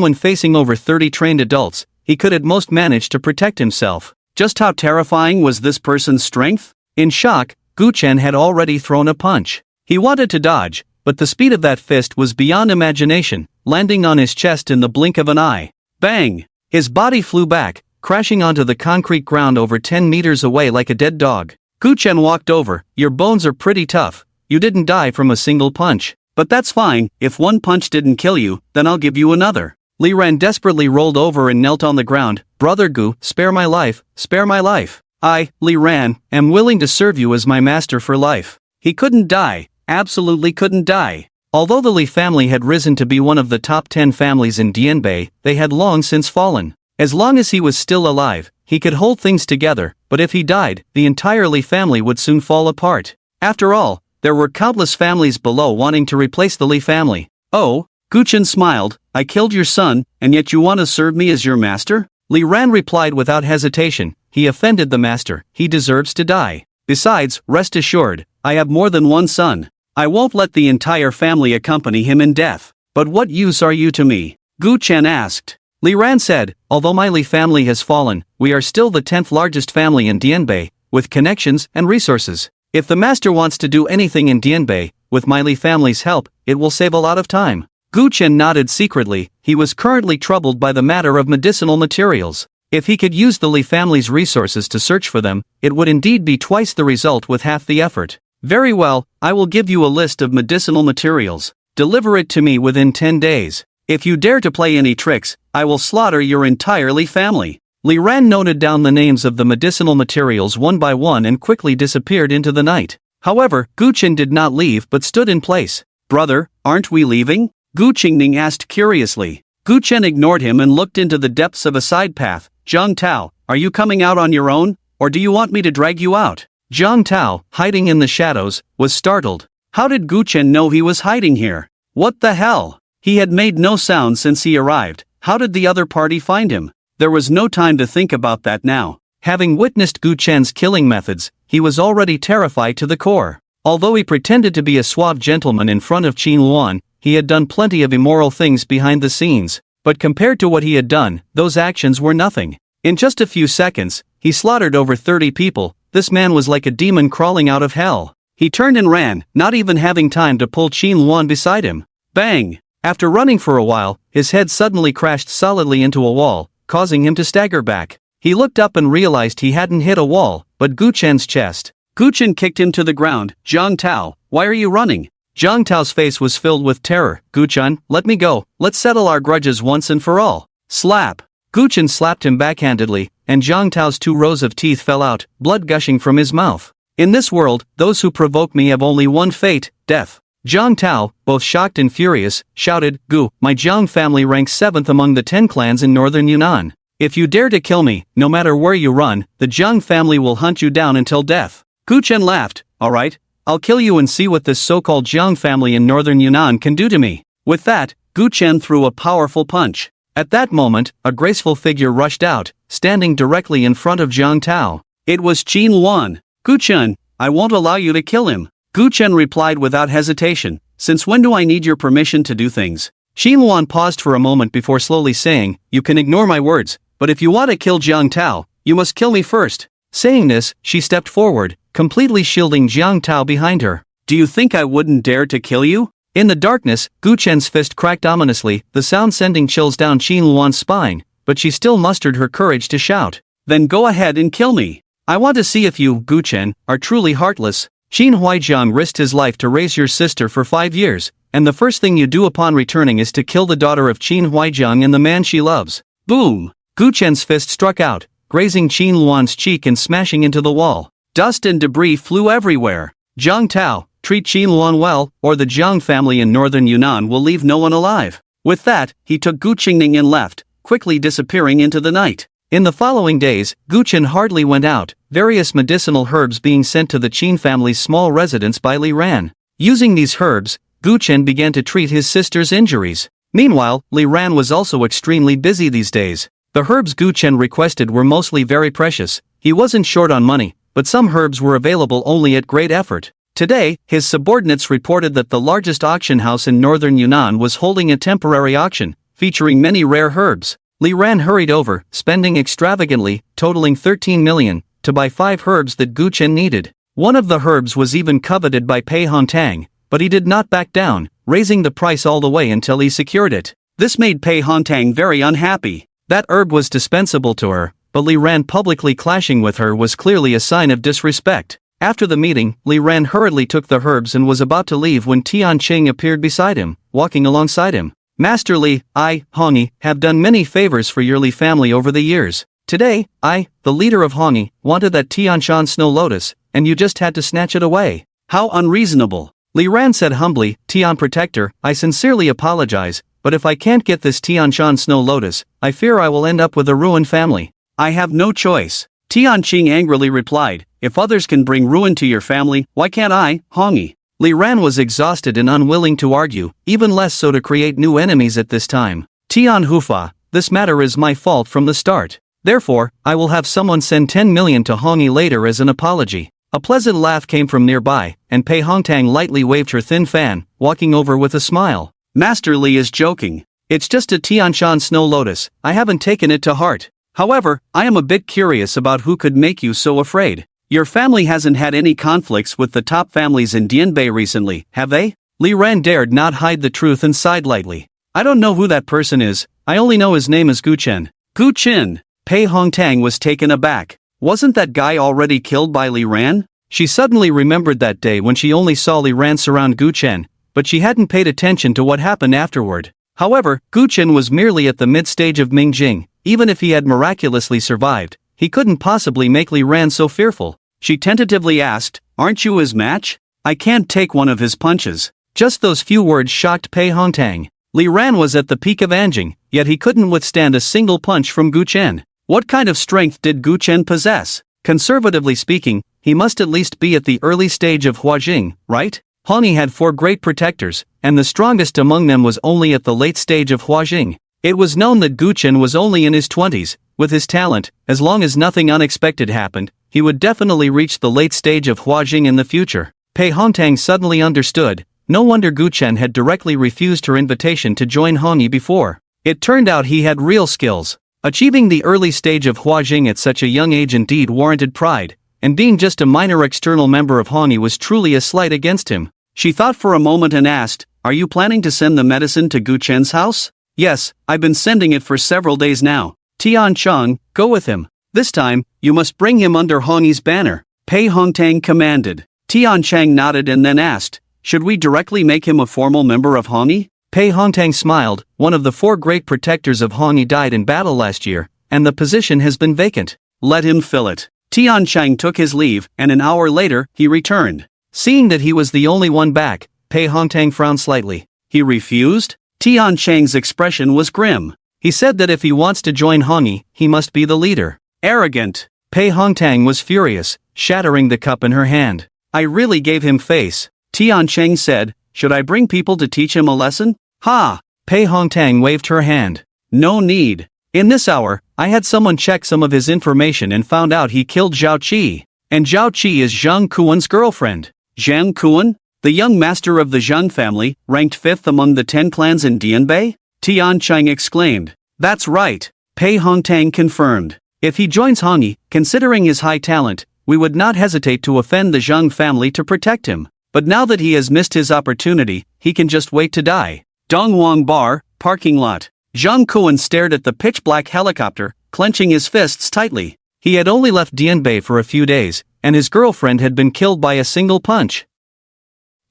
when facing over 30 trained adults, he could at most manage to protect himself. Just how terrifying was this person's strength? In shock, Gu Chen had already thrown a punch. He wanted to dodge, but the speed of that fist was beyond imagination, landing on his chest in the blink of an eye. Bang! His body flew back, crashing onto the concrete ground over 10 meters away like a dead dog. Gu Chen walked over. "Your bones are pretty tough. You didn't die from a single punch. But that's fine, if one punch didn't kill you, then I'll give you another." Li Ran desperately rolled over and knelt on the ground. "Brother Gu, spare my life, spare my life. I, Li Ran, am willing to serve you as my master for life." He couldn't die, absolutely couldn't die. Although the Li family had risen to be one of the top 10 families in Dianbei, they had long since fallen. As long as he was still alive, he could hold things together, but if he died, the entire Li family would soon fall apart. After all, there were countless families below wanting to replace the Li family. "Oh?" Gu Chen smiled. "I killed your son, and yet you want to serve me as your master?" Li Ran replied without hesitation. "He offended the master, he deserves to die. Besides, rest assured, I have more than one son. I won't let the entire family accompany him in death." "But what use are you to me?" Gu Chen asked. Li Ran said, "Although my Li family has fallen, we are still the 10th largest family in Dianbei, with connections and resources. If the master wants to do anything in Dianbei, with my Li family's help, it will save a lot of time." Gu Chen nodded secretly. He was currently troubled by the matter of medicinal materials. If he could use the Li family's resources to search for them, it would indeed be twice the result with half the effort. "Very well, I will give you a list of medicinal materials. Deliver it to me within 10 days. If you dare to play any tricks, I will slaughter your entire Li family." Li Ran noted down the names of the medicinal materials one by one and quickly disappeared into the night. However, Gu Chen did not leave but stood in place. "Brother, aren't we leaving?" Gu Qingning asked curiously. Gu Chen ignored him and looked into the depths of a side path. "Zhang Tao, are you coming out on your own, or do you want me to drag you out?" Zhang Tao, hiding in the shadows, was startled. How did Gu Chen know he was hiding here? What the hell? He had made no sound since he arrived. How did the other party find him? There was no time to think about that now. Having witnessed Gu Chen's killing methods, he was already terrified to the core. Although he pretended to be a suave gentleman in front of Qin Luan, he had done plenty of immoral things behind the scenes, but compared to what he had done, those actions were nothing. In just a few seconds, he slaughtered over 30 people. This man was like a demon crawling out of hell. He turned and ran, not even having time to pull Qin Luan beside him. Bang! After running for a while, his head suddenly crashed solidly into a wall, causing him to stagger back. He looked up and realized he hadn't hit a wall, but Gu Chen's chest. Gu Chen kicked him to the ground. Zhang Tao, why are you running? Zhang Tao's face was filled with terror. Gu Chen, let me go, let's settle our grudges once and for all. Slap! Gu Chen slapped him backhandedly, and Zhang Tao's 2 rows of teeth fell out, blood gushing from his mouth. In this world, those who provoke me have only one fate, death. Zhang Tao, both shocked and furious, shouted, Gu, my Jiang family ranks 7th among the 10 clans in northern Yunnan. If you dare to kill me, no matter where you run, the Jiang family will hunt you down until death. Gu Chen laughed, alright, I'll kill you and see what this so-called Jiang family in northern Yunnan can do to me. With that, Gu Chen threw a powerful punch. At that moment, a graceful figure rushed out, standing directly in front of Zhang Tao. It was Qin Luan. Gu Chen, I won't allow you to kill him. Gu Chen replied without hesitation, since when do I need your permission to do things? Qin Luan paused for a moment before slowly saying, you can ignore my words, but if you want to kill Zhang Tao, you must kill me first. Saying this, she stepped forward, completely shielding Zhang Tao behind her. Do you think I wouldn't dare to kill you? In the darkness, Gu Chen's fist cracked ominously, the sound sending chills down Qin Luan's spine, but she still mustered her courage to shout. Then go ahead and kill me. I want to see if you, Gu Chen, are truly heartless. Qin Huaijiang risked his life to raise your sister for 5 years, and the first thing you do upon returning is to kill the daughter of Qin Huaijiang and the man she loves. Boom! Gu Chen's fist struck out, grazing Qin Luan's cheek and smashing into the wall. Dust and debris flew everywhere. Zhang Tao, treat Qin Luan well, or the Jiang family in northern Yunnan will leave no one alive. With that, he took Gu Qingning and left, quickly disappearing into the night. In the following days, Gu Chen hardly went out, various medicinal herbs being sent to the Qin family's small residence by Li Ran. Using these herbs, Gu Chen began to treat his sister's injuries. Meanwhile, Li Ran was also extremely busy these days. The herbs Gu Chen requested were mostly very precious. He wasn't short on money, but some herbs were available only at great effort. Today, his subordinates reported that the largest auction house in northern Yunnan was holding a temporary auction, featuring many rare herbs. Li Ran hurried over, spending extravagantly, totaling 13 million, to buy 5 herbs that Gu Chen needed. One of the herbs was even coveted by Pei Hongtang, but he did not back down, raising the price all the way until he secured it. This made Pei Hongtang very unhappy. That herb was dispensable to her, but Li Ran publicly clashing with her was clearly a sign of disrespect. After the meeting, Li Ran hurriedly took the herbs and was about to leave when Tian Qing appeared beside him, walking alongside him. Master Li, I, Hongyi, have done many favors for your Li family over the years. Today, I, the leader of Hongyi, wanted that Tianshan Snow Lotus, and you just had to snatch it away. How unreasonable. Li Ran said humbly, Tian Protector, I sincerely apologize, but if I can't get this Tianshan Snow Lotus, I fear I will end up with a ruined family. I have no choice. Tian Qing angrily replied, if others can bring ruin to your family, why can't I, Hongyi? Li Ran was exhausted and unwilling to argue, even less so to create new enemies at this time. Tian Hufa, this matter is my fault from the start. Therefore, I will have someone send 10 million to Hongyi later as an apology. A pleasant laugh came from nearby, and Pei Hongtang lightly waved her thin fan, walking over with a smile. Master Li is joking. It's just a Tianshan Snow Lotus, I haven't taken it to heart. However, I am a bit curious about who could make you so afraid. Your family hasn't had any conflicts with the top families in Dianbei recently, have they? Li Ran dared not hide the truth and sighed lightly. I don't know who that person is, I only know his name is Gu Chen. Gu Chen! Pei Hongtang was taken aback. Wasn't that guy already killed by Li Ran? She suddenly remembered that day when she only saw Li Ran surround Gu Chen, but she hadn't paid attention to what happened afterward. However, Gu Chen was merely at the mid-stage of Mingjing. Even if he had miraculously survived, he couldn't possibly make Li Ran so fearful. She tentatively asked, aren't you his match? I can't take one of his punches. Just those few words shocked Pei Hongtang. Li Ran was at the peak of Anjing, yet he couldn't withstand a single punch from Gu Chen. What kind of strength did Gu Chen possess? Conservatively speaking, he must at least be at the early stage of Huajing, right? Hongyi had 4 great protectors, and the strongest among them was only at the late stage of Huajing. It was known that Gu Chen was only in his 20s. With his talent, as long as nothing unexpected happened, he would definitely reach the late stage of Huajing in the future. Pei Hongtang suddenly understood. No wonder Gu Chen had directly refused her invitation to join Hongyi before. It turned out he had real skills. Achieving the early stage of Huajing at such a young age indeed warranted pride, and being just a minor external member of Hongyi was truly a slight against him. She thought for a moment and asked, "Are you planning to send the medicine to Gu Chen's house?" "Yes, I've been sending it for several days now." "Tian Cheng, go with him. This time, you must bring him under Hongyi's banner," Pei Hongtang commanded. Tian Cheng nodded and then asked, "Should we directly make him a formal member of Hongyi?" Pei Hongtang smiled. One of the 4 great protectors of Hongyi died in battle last year, and the position has been vacant. Let him fill it. Tian Cheng took his leave, and an hour later, he returned. Seeing that he was the only one back, Pei Hongtang frowned slightly. He refused? Tian Cheng's expression was grim. He said that if he wants to join Hongyi, he must be the leader. Arrogant. Pei Hongtang was furious, shattering the cup in her hand. "I really gave him face." Tian Cheng said, "Should I bring people to teach him a lesson?" "Ha!" Pei Hongtang waved her hand. "No need. In this hour, I had someone check some of his information and found out he killed Zhao Qi. And Zhao Qi is Zhang Kuan's girlfriend." Zhang Kuan? The young master of the Zhang family, ranked 5th among the 10 clans in Dianbei? Tian Cheng exclaimed. "That's right," Pei Hongtang confirmed. "If he joins Hongyi, considering his high talent, we would not hesitate to offend the Zhang family to protect him. But now that he has missed his opportunity, he can just wait to die." Dongwang Bar, parking lot. Zhang Kuan stared at the pitch-black helicopter, clenching his fists tightly. He had only left Dianbei for a few days, and his girlfriend had been killed by a single punch.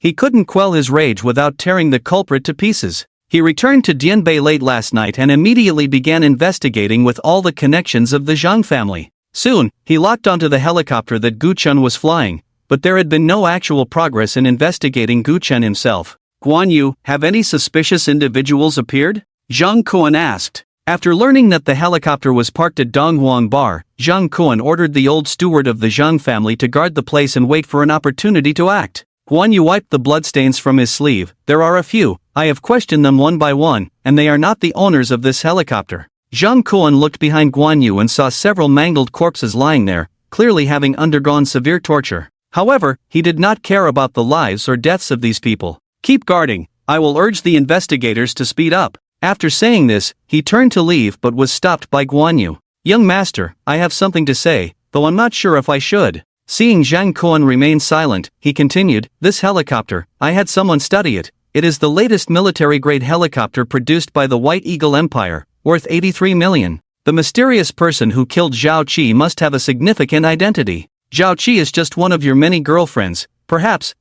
He couldn't quell his rage without tearing the culprit to pieces. He returned to Dianbei late last night and immediately began investigating with all the connections of the Zhang family. Soon, he locked onto the helicopter that Gu Chen was flying, but there had been no actual progress in investigating Gu Chen himself. "Guan Yu, have any suspicious individuals appeared?" Zhang Kuan asked. After learning that the helicopter was parked at Donghuang Bar, Zhang Kuan ordered the old steward of the Zhang family to guard the place and wait for an opportunity to act. Guan Yu wiped the bloodstains from his sleeve. "There are a few. I have questioned them one by one, and they are not the owners of this helicopter." Zhang Kuan looked behind Guan Yu and saw several mangled corpses lying there, clearly having undergone severe torture. However, he did not care about the lives or deaths of these people. "Keep guarding. I will urge the investigators to speed up." After saying this, he turned to leave but was stopped by Guan Yu. "Young master, I have something to say, though I'm not sure if I should." Seeing Zhang Kuan remain silent, he continued, "This helicopter, I had someone study it. It is the latest military-grade helicopter produced by the White Eagle Empire, worth 83 million. The mysterious person who killed Zhao Qi must have a significant identity. Zhao Qi is just one of your many girlfriends. Perhaps,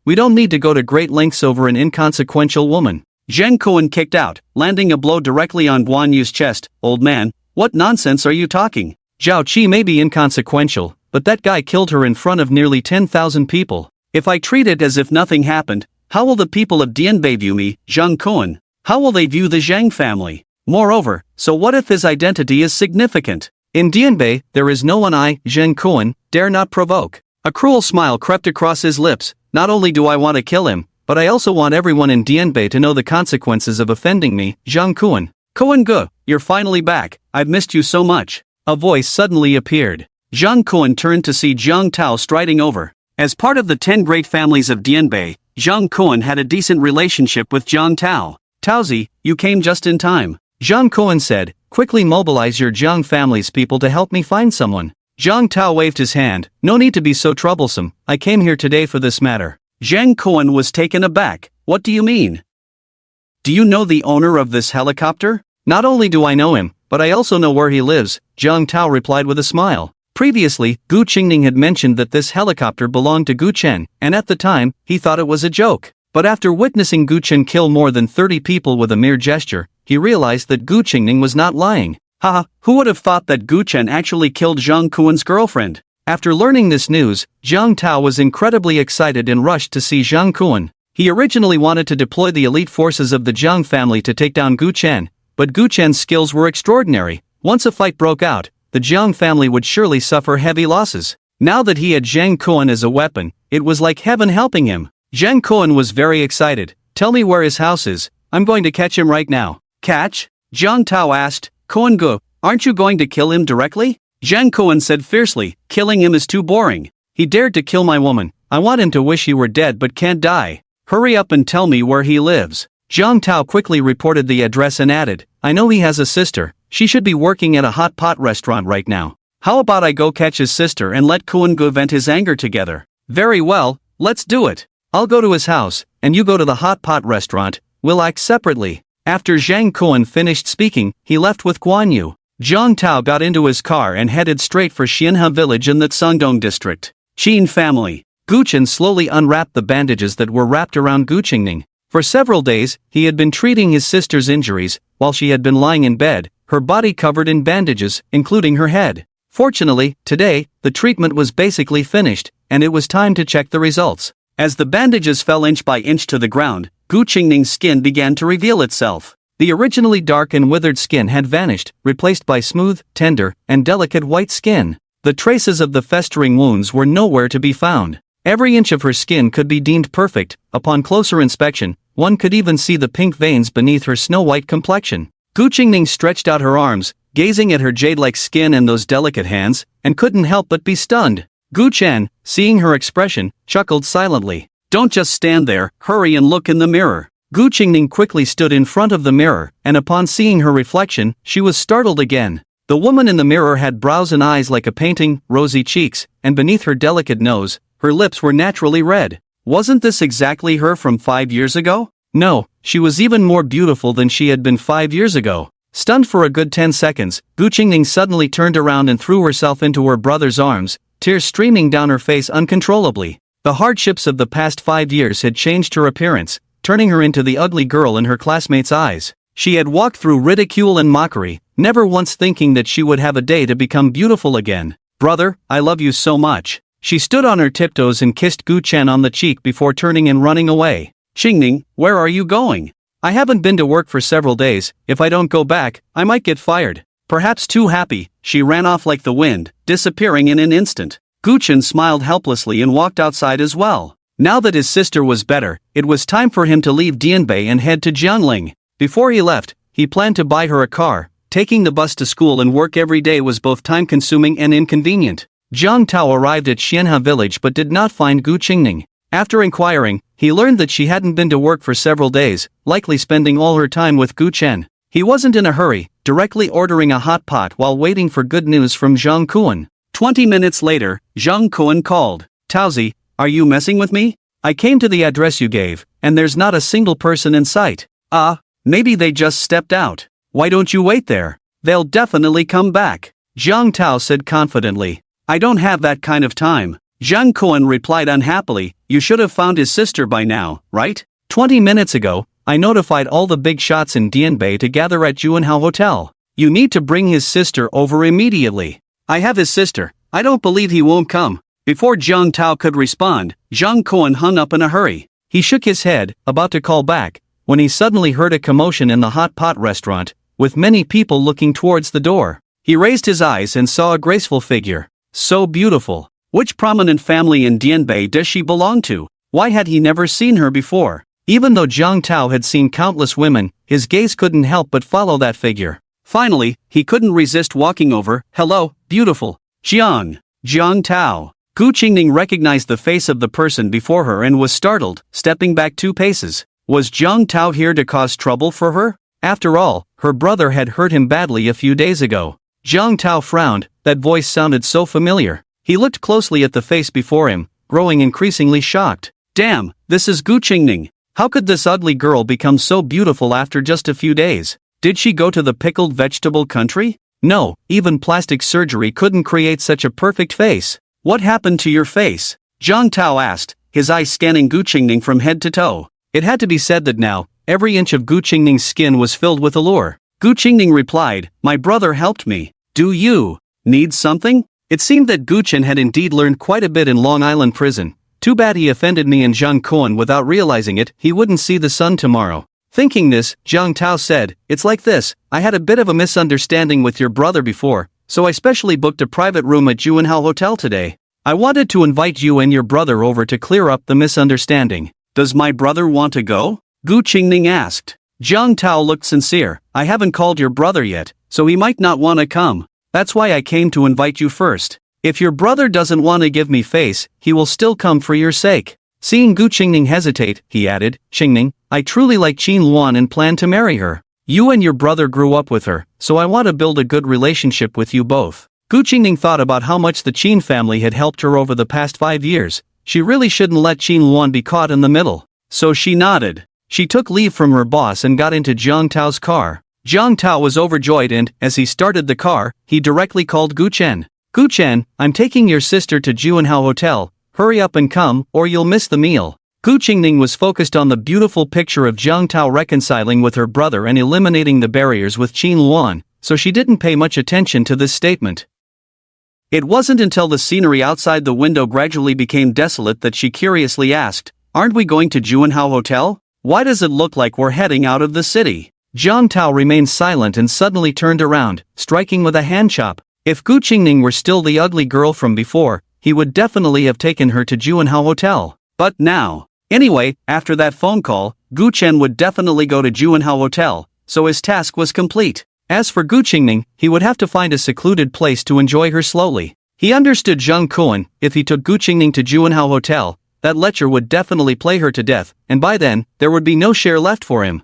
we don't need to go to great lengths over an inconsequential woman." Zhang Kuan kicked out, landing a blow directly on Guan Yu's chest. "Old man, what nonsense are you talking? Zhao Qi may be inconsequential, but that guy killed her in front of nearly 10,000 people. If I treat it as if nothing happened, how will the people of Dianbei view me, Zhang Kuan? How will they view the Zhang family? Moreover, so what if his identity is significant? In Dianbei, there is no one I, Zhang Kuan, dare not provoke." A cruel smile crept across his lips. "Not only do I want to kill him, but I also want everyone in Dianbei to know the consequences of offending me, Zhang Kuan." "Kuan Ge, you're finally back. I've missed you so much." A voice suddenly appeared. Zhang Kuan turned to see Zhang Tao striding over. As part of the 10 great families of Dianbei, Zhang Kuan had a decent relationship with Zhang Tao. "Taozi, you came just in time," Zhang Kuan said. "Quickly mobilize your Zhang family's people to help me find someone." Zhang Tao waved his hand. "No need to be so troublesome. I came here today for this matter." Zhang Kuan was taken aback. "What do you mean? Do you know the owner of this helicopter?" "Not only do I know him, but I also know where he lives," Zhang Tao replied with a smile. Previously, Gu Qingning had mentioned that this helicopter belonged to Gu Chen, and at the time, he thought it was a joke. But after witnessing Gu Chen kill more than 30 people with a mere gesture, he realized that Gu Qingning was not lying. Haha, who would have thought that Gu Chen actually killed Zhang Kuan's girlfriend? After learning this news, Zhang Tao was incredibly excited and rushed to see Zhang Kuan. He originally wanted to deploy the elite forces of the Zhang family to take down Gu Chen, but Gu Chen's skills were extraordinary. Once a fight broke out, the Zhang family would surely suffer heavy losses. Now that he had Zhang Kuan as a weapon, it was like heaven helping him. Zhang Kuan was very excited. "Tell me where his house is. I'm going to catch him right now." "Catch?" Zhang Tao asked. "Kuan Ge, aren't you going to kill him directly?" Zhang Kuan said fiercely, "Killing him is too boring. He dared to kill my woman. I want him to wish he were dead but can't die. Hurry up and tell me where he lives. Zhang Tao quickly reported the address and added, I know he has a sister, she should be working at a hot pot restaurant right now. How about I go catch his sister and let Kuan-gu vent his anger together? Very well, let's do it. I'll go to his house, and you go to the hot pot restaurant, we'll act separately. After Zhang Kuan finished speaking, he left with Guan Yu. Zhang Tao got into his car and headed straight for Xianhe village in the Cangdong district. Qin family. Gu Chen slowly unwrapped the bandages that were wrapped around Gu Qingning. For several days, he had been treating his sister's injuries, while she had been lying in bed, her body covered in bandages, including her head. Fortunately, today, the treatment was basically finished, and it was time to check the results. As the bandages fell inch by inch to the ground, Gu Qingning's skin began to reveal itself. The originally dark and withered skin had vanished, replaced by smooth, tender, and delicate white skin. The traces of the festering wounds were nowhere to be found. Every inch of her skin could be deemed perfect. Upon closer inspection, one could even see the pink veins beneath her snow-white complexion. Gu Qingning stretched out her arms, gazing at her jade-like skin and those delicate hands, and couldn't help but be stunned. Gu Chen, seeing her expression, chuckled silently. Don't just stand there, hurry and look in the mirror. Gu Qingning quickly stood in front of the mirror, and upon seeing her reflection, she was startled again. The woman in the mirror had brows and eyes like a painting, rosy cheeks, and beneath her delicate nose, her lips were naturally red. Wasn't this exactly her from 5 years ago? No, she was even more beautiful than she had been 5 years ago. Stunned for a good 10 seconds, Gu Qingning suddenly turned around and threw herself into her brother's arms, tears streaming down her face uncontrollably. The hardships of the past 5 years had changed her appearance, turning her into the ugly girl in her classmates' eyes. She had walked through ridicule and mockery, never once thinking that she would have a day to become beautiful again. Brother, I love you so much. She stood on her tiptoes and kissed Gu Chen on the cheek before turning and running away. Qingning, where are you going? I haven't been to work for several days, if I don't go back, I might get fired. Perhaps too happy, she ran off like the wind, disappearing in an instant. Gu Chen smiled helplessly and walked outside as well. Now that his sister was better, it was time for him to leave Dianbei and head to Jiangling. Before he left, he planned to buy her a car. Taking the bus to school and work every day was both time-consuming and inconvenient. Zhang Tao arrived at Xianhe village but did not find Gu Qingning. After inquiring, he learned that she hadn't been to work for several days, likely spending all her time with Gu Chen. He wasn't in a hurry, directly ordering a hot pot while waiting for good news from Zhang Kuan. 20 minutes later, Zhang Kuan called. Taozi, are you messing with me? I came to the address you gave, and there's not a single person in sight. Maybe they just stepped out. Why don't you wait there? They'll definitely come back. Zhang Tao said confidently. I don't have that kind of time. Zhang Kuan replied unhappily, you should have found his sister by now, right? 20 minutes ago, I notified all the big shots in Dianbei to gather at Juanhao Hotel. You need to bring his sister over immediately. I have his sister, I don't believe he won't come. Before Zhang Tao could respond, Zhang Kuan hung up in a hurry. He shook his head, about to call back, when he suddenly heard a commotion in the hot pot restaurant, with many people looking towards the door. He raised his eyes and saw a graceful figure. So beautiful. Which prominent family in Dianbei does she belong to? Why had he never seen her before? Even though Zhang Tao had seen countless women, his gaze couldn't help but follow that figure. Finally, he couldn't resist walking over. Hello, beautiful. Zhang Tao. Gu Qingning recognized the face of the person before her and was startled, stepping back 2 paces. Was Zhang Tao here to cause trouble for her? After all, her brother had hurt him badly a few days ago. Zhang Tao frowned, that voice sounded so familiar. He looked closely at the face before him, growing increasingly shocked. Damn, this is Gu Qingning. How could this ugly girl become so beautiful after just a few days? Did she go to the pickled vegetable country? No, even plastic surgery couldn't create such a perfect face. What happened to your face? Zhang Tao asked, his eyes scanning Gu Qingning from head to toe. It had to be said that now, every inch of Gu Qingning's skin was filled with allure. Gu Qingning replied, my brother helped me. Do you need something? It seemed that Gu Chen had indeed learned quite a bit in Long Island prison. Too bad he offended me and Zhang Kuan without realizing it, he wouldn't see the sun tomorrow. Thinking this, Zhang Tao said, it's like this, I had a bit of a misunderstanding with your brother before, so I specially booked a private room at Juanhao Hotel today. I wanted to invite you and your brother over to clear up the misunderstanding. Does my brother want to go? Gu Qingning asked. Zhang Tao looked sincere. I haven't called your brother yet, so he might not want to come. That's why I came to invite you first. If your brother doesn't want to give me face, he will still come for your sake. Seeing Gu Qingning hesitate, he added, Qingning, I truly like Qin Luan and plan to marry her. You and your brother grew up with her, so I want to build a good relationship with you both. Gu Qingning thought about how much the Qin family had helped her over the past 5 years. She really shouldn't let Qin Luan be caught in the middle. So she nodded. She took leave from her boss and got into Jiang Tao's car. Jiang Tao was overjoyed and, as he started the car, he directly called Gu Chen. Gu Chen, I'm taking your sister to Juanhao Hotel. Hurry up and come, or you'll miss the meal. Gu Qingning was focused on the beautiful picture of Jiang Tao reconciling with her brother and eliminating the barriers with Qin Luan, so she didn't pay much attention to this statement. It wasn't until the scenery outside the window gradually became desolate that she curiously asked, Aren't we going to Juanhao Hotel? Why does it look like we're heading out of the city? Jiang Tao remained silent and suddenly turned around, striking with a hand chop. If Gu Qingning were still the ugly girl from before, he would definitely have taken her to Juanhao Hotel. But now. Anyway, after that phone call, Gu Chen would definitely go to Juanhao Hotel, so his task was complete. As for Gu Qingning, he would have to find a secluded place to enjoy her slowly. He understood Zheng Kuan, if he took Gu Qingning to Juanhao Hotel, that lecher would definitely play her to death, and by then, there would be no share left for him.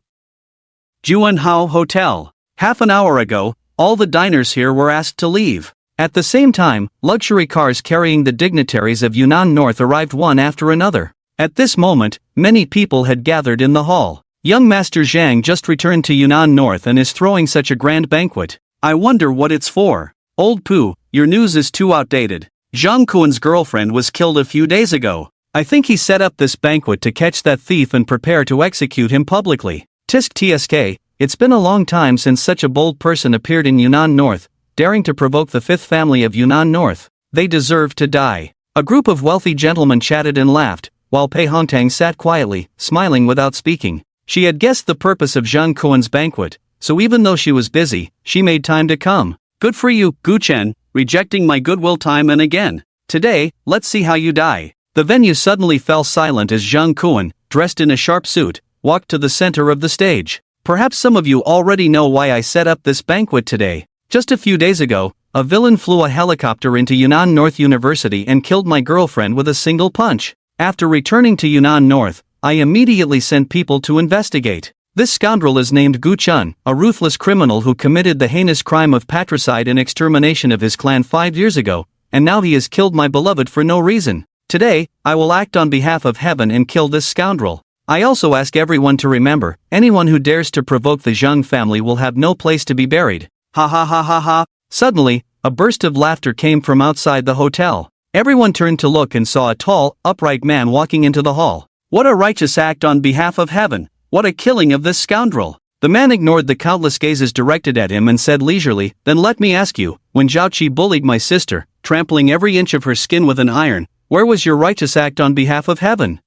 Juanhao Hotel. Half an hour ago, all the diners here were asked to leave. At the same time, luxury cars carrying the dignitaries of Yunnan North arrived one after another. At this moment, many people had gathered in the hall. Young Master Zhang just returned to Yunnan North and is throwing such a grand banquet. I wonder what it's for. Old Pooh, your news is too outdated. Zhang Kuan's girlfriend was killed a few days ago. I think he set up this banquet to catch that thief and prepare to execute him publicly. Tisk tsk, it's been a long time since such a bold person appeared in Yunnan North, daring to provoke the fifth family of Yunnan North. They deserve to die. A group of wealthy gentlemen chatted and laughed, while Pei Hongtang sat quietly, smiling without speaking. She had guessed the purpose of Zhang Kuan's banquet, so even though she was busy, she made time to come. Good for you, Gu Chen, rejecting my goodwill time and again. Today, let's see how you die. The venue suddenly fell silent as Zhang Kuan, dressed in a sharp suit, walked to the center of the stage. Perhaps some of you already know why I set up this banquet today. Just a few days ago, a villain flew a helicopter into Yunnan North University and killed my girlfriend with a single punch. After returning to Yunnan North, I immediately sent people to investigate. This scoundrel is named Gu Chun, a ruthless criminal who committed the heinous crime of patricide and extermination of his clan 5 years ago, and now he has killed my beloved for no reason. Today, I will act on behalf of heaven and kill this scoundrel. I also ask everyone to remember, anyone who dares to provoke the Zhang family will have no place to be buried. Ha ha ha ha ha. Suddenly, a burst of laughter came from outside the hotel. Everyone turned to look and saw a tall, upright man walking into the hall. What a righteous act on behalf of heaven! What a killing of this scoundrel! The man ignored the countless gazes directed at him and said leisurely, Then let me ask you, when Zhao Qi bullied my sister, trampling every inch of her skin with an iron, where was your righteous act on behalf of heaven?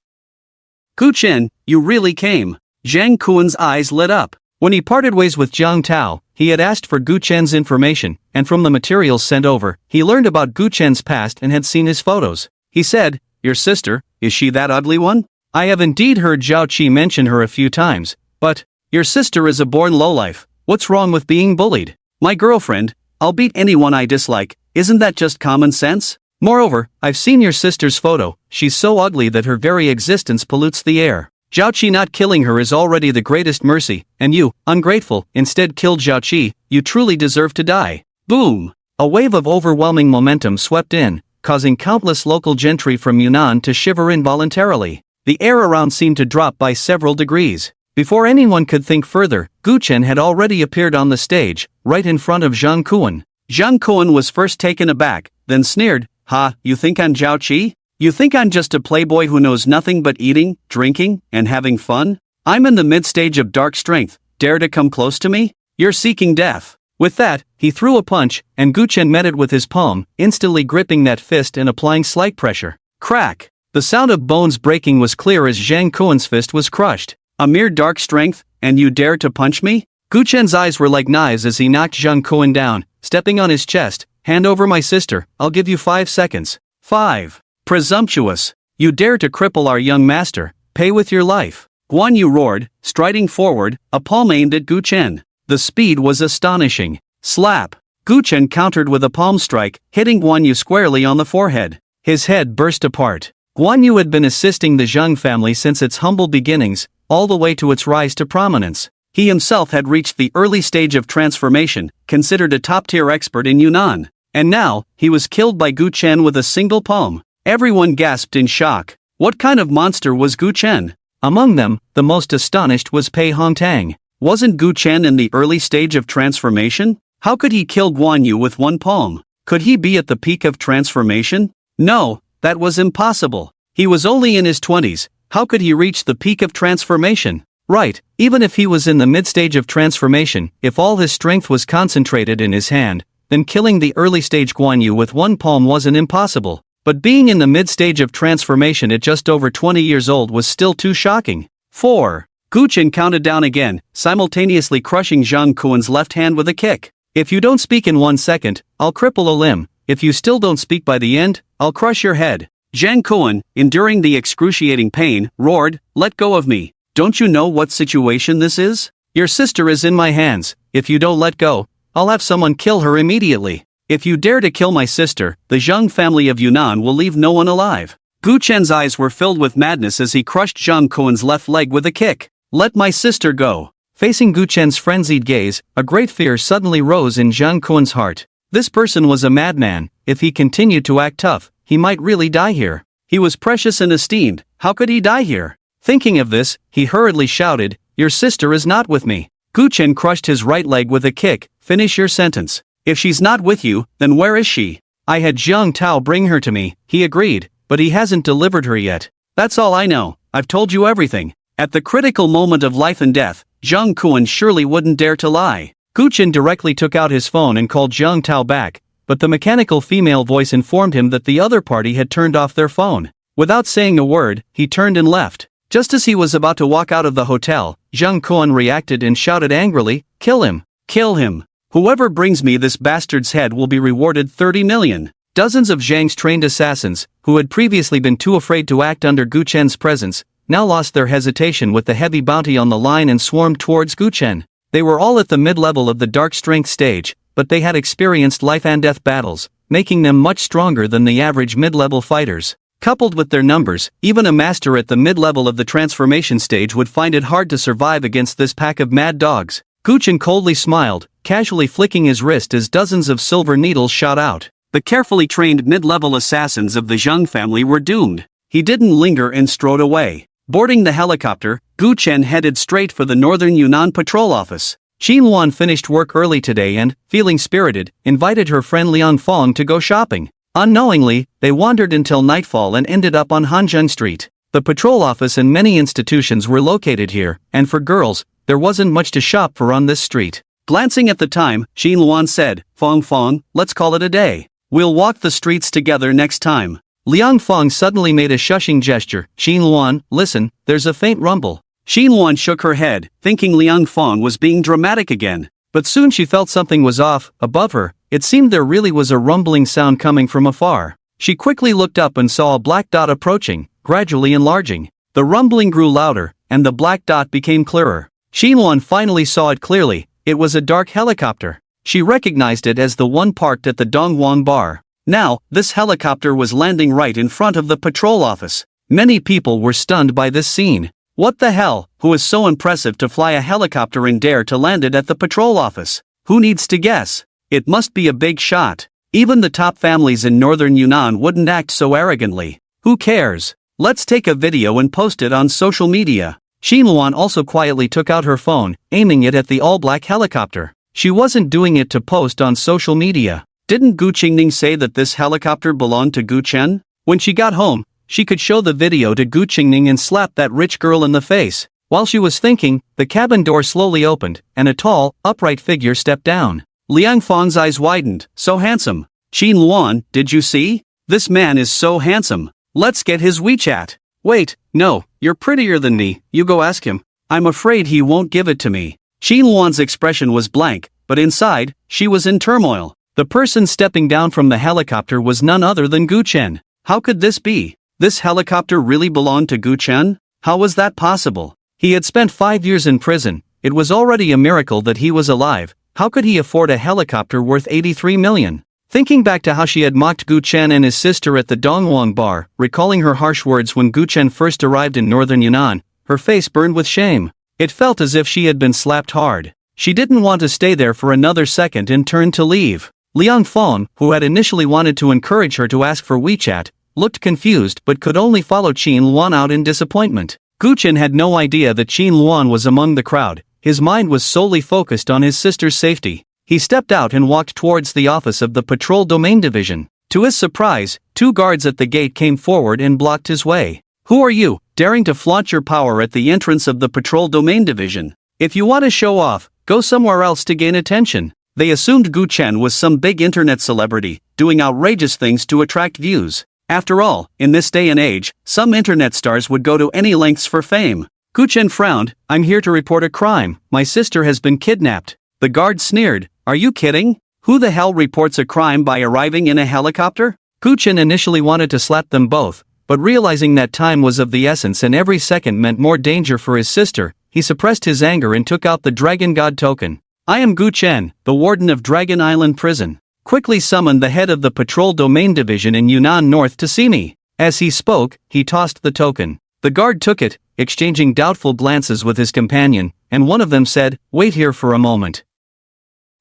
Gu Chen, you really came. Zhang Kuan's eyes lit up. When he parted ways with Jiang Tao, he had asked for Gu Chen's information, and from the materials sent over, he learned about Gu Chen's past and had seen his photos. He said, Your sister, is she that ugly one? I have indeed heard Zhao Qi mention her a few times, but, your sister is a born lowlife. What's wrong with being bullied? My girlfriend, I'll beat anyone I dislike, isn't that just common sense? Moreover, I've seen your sister's photo, she's so ugly that her very existence pollutes the air. Zhao Qi not killing her is already the greatest mercy, and you, ungrateful, instead killed Zhao Qi, you truly deserve to die. Boom! A wave of overwhelming momentum swept in, causing countless local gentry from Yunnan to shiver involuntarily. The air around seemed to drop by several degrees. Before anyone could think further, Gu Chen had already appeared on the stage, right in front of Zhang Kuan. Zhang Kuan was first taken aback, then sneered, Ha, you think I'm Zhao Qi? You think I'm just a playboy who knows nothing but eating, drinking, and having fun? I'm in the mid-stage of dark strength, dare to come close to me? You're seeking death. With that, he threw a punch, and Gu Chen met it with his palm, instantly gripping that fist and applying slight pressure. Crack! The sound of bones breaking was clear as Zhang Kuan's fist was crushed. A mere dark strength, and you dare to punch me? Gu Chen's eyes were like knives as he knocked Zhang Kuan down, stepping on his chest. Hand over my sister, I'll give you 5 seconds. 5. Presumptuous. You dare to cripple our young master, pay with your life. Guan Yu roared, striding forward, a palm aimed at Gu Chen. The speed was astonishing. Slap. Gu Chen countered with a palm strike, hitting Guan Yu squarely on the forehead. His head burst apart. Guan Yu had been assisting the Zheng family since its humble beginnings, all the way to its rise to prominence. He himself had reached the early stage of transformation, considered a top-tier expert in Yunnan. And now, he was killed by Gu Chen with a single palm. Everyone gasped in shock. What kind of monster was Gu Chen? Among them, the most astonished was Pei Hongtang. Wasn't Gu Chen in the early stage of transformation? How could he kill Guan Yu with one palm? Could he be at the peak of transformation? No, that was impossible. He was only in his 20s, how could he reach the peak of transformation? Right, even if he was in the mid-stage of transformation, if all his strength was concentrated in his hand, then killing the early-stage Guan Yu with one palm wasn't impossible. But being in the mid-stage of transformation at just over 20 years old was still too shocking. 4. Gu Chen counted down again, simultaneously crushing Zhang Kuan's left hand with a kick. If you don't speak in 1 second, I'll cripple a limb. If you still don't speak by the end, I'll crush your head. Zhang Kuan, enduring the excruciating pain, roared, "Let go of me. Don't you know what situation this is? Your sister is in my hands. If you don't let go, I'll have someone kill her immediately. If you dare to kill my sister, the Zheng family of Yunnan will leave no one alive." Gu Chen's eyes were filled with madness as he crushed Zhang Kuan's left leg with a kick. "Let my sister go." Facing Gu Chen's frenzied gaze, a great fear suddenly rose in Zhang Kuan's heart. This person was a madman. If he continued to act tough, he might really die here. He was precious and esteemed, how could he die here? Thinking of this, he hurriedly shouted, "Your sister is not with me." Gu Chen crushed his right leg with a kick. "Finish your sentence. If she's not with you, then where is she?" "I had Zhang Tao bring her to me," he agreed, "but he hasn't delivered her yet. That's all I know. I've told you everything." At the critical moment of life and death, Zhang Kuan surely wouldn't dare to lie. Gu Chen directly took out his phone and called Zhang Tao back, but the mechanical female voice informed him that the other party had turned off their phone. Without saying a word, he turned and left. Just as he was about to walk out of the hotel, Zhang Kuan reacted and shouted angrily, "Kill him! Kill him! Whoever brings me this bastard's head will be rewarded 30 million. Dozens of Zhang's trained assassins, who had previously been too afraid to act under Gu Chen's presence, now lost their hesitation with the heavy bounty on the line and swarmed towards Gu Chen. They were all at the mid-level of the dark strength stage, but they had experienced life-and-death battles, making them much stronger than the average mid-level fighters. Coupled with their numbers, even a master at the mid-level of the transformation stage would find it hard to survive against this pack of mad dogs. Gu Chen coldly smiled, casually flicking his wrist as dozens of silver needles shot out. The carefully trained mid-level assassins of the Zheng family were doomed. He didn't linger and strode away. Boarding the helicopter, Gu Chen headed straight for the Northern Yunnan Patrol Office. Qin Luan finished work early today and, feeling spirited, invited her friend Liang Fong to go shopping. Unknowingly, they wandered until nightfall and ended up on Hanzheng Street. The patrol office and many institutions were located here, and for girls, there wasn't much to shop for on this street. Glancing at the time, Qin Luan said, Fong, let's call it a day. We'll walk the streets together next time." Liang Fong suddenly made a shushing gesture. "Qin Luan, listen, there's a faint rumble." Qin Luan shook her head, thinking Liang Fong was being dramatic again. But soon she felt something was off. Above her, it seemed there really was a rumbling sound coming from afar. She quickly looked up and saw a black dot approaching, gradually enlarging. The rumbling grew louder, and the black dot became clearer. Qin Luan finally saw it clearly. It was a dark helicopter. She recognized it as the one parked at the Dongwang bar. Now, this helicopter was landing right in front of the patrol office. Many people were stunned by this scene. What the hell? Who is so impressive to fly a helicopter and dare to land it at the patrol office? Who needs to guess? It must be a big shot. Even the top families in northern Yunnan wouldn't act so arrogantly. Who cares? Let's take a video and post it on social media. Qin Luan also quietly took out her phone, aiming it at the all-black helicopter. She wasn't doing it to post on social media. Didn't Gu Qingning say that this helicopter belonged to Gu Chen? When she got home, she could show the video to Gu Qingning and slap that rich girl in the face. While she was thinking, the cabin door slowly opened, and a tall, upright figure stepped down. Liang Fong's eyes widened. "So handsome. Qin Luan, did you see? This man is so handsome. Let's get his WeChat." "Wait, no, you're prettier than me, you go ask him." "I'm afraid he won't give it to me." Qin Luan's expression was blank, but inside, she was in turmoil. The person stepping down from the helicopter was none other than Gu Chen. How could this be? This helicopter really belonged to Gu Chen? How was that possible? He had spent 5 years in prison. It was already a miracle that he was alive, How could he afford a helicopter worth 83 million? Thinking back to how she had mocked Gu Chen and his sister at the Dongwang bar, recalling her harsh words when Gu Chen first arrived in northern Yunnan, her face burned with shame. It felt as if she had been slapped hard. She didn't want to stay there for another second and turned to leave. Liang Feng, who had initially wanted to encourage her to ask for WeChat, looked confused but could only follow Qin Luan out in disappointment. Gu Chen had no idea that Qin Luan was among the crowd. His mind was solely focused on his sister's safety. He stepped out and walked towards the office of the Patrol Domain Division. To his surprise, 2 guards at the gate came forward and blocked his way. "Who are you, daring to flaunt your power at the entrance of the Patrol Domain Division? If you want to show off, go somewhere else to gain attention." They assumed Gu Chen was some big internet celebrity, doing outrageous things to attract views. After all, in this day and age, some internet stars would go to any lengths for fame. Gu Chen frowned. "I'm here to report a crime. My sister has been kidnapped." The guard sneered. "Are you kidding? Who the hell reports a crime by arriving in a helicopter?" Gu Chen initially wanted to slap them both, but realizing that time was of the essence and every second meant more danger for his sister, he suppressed his anger and took out the Dragon God token. "I am Gu Chen, the warden of Dragon Island Prison. Quickly summon the head of the Patrol Domain Division in Yunnan North to see me." As he spoke, he tossed the token. The guard took it, exchanging doubtful glances with his companion, and one of them said, "Wait here for a moment."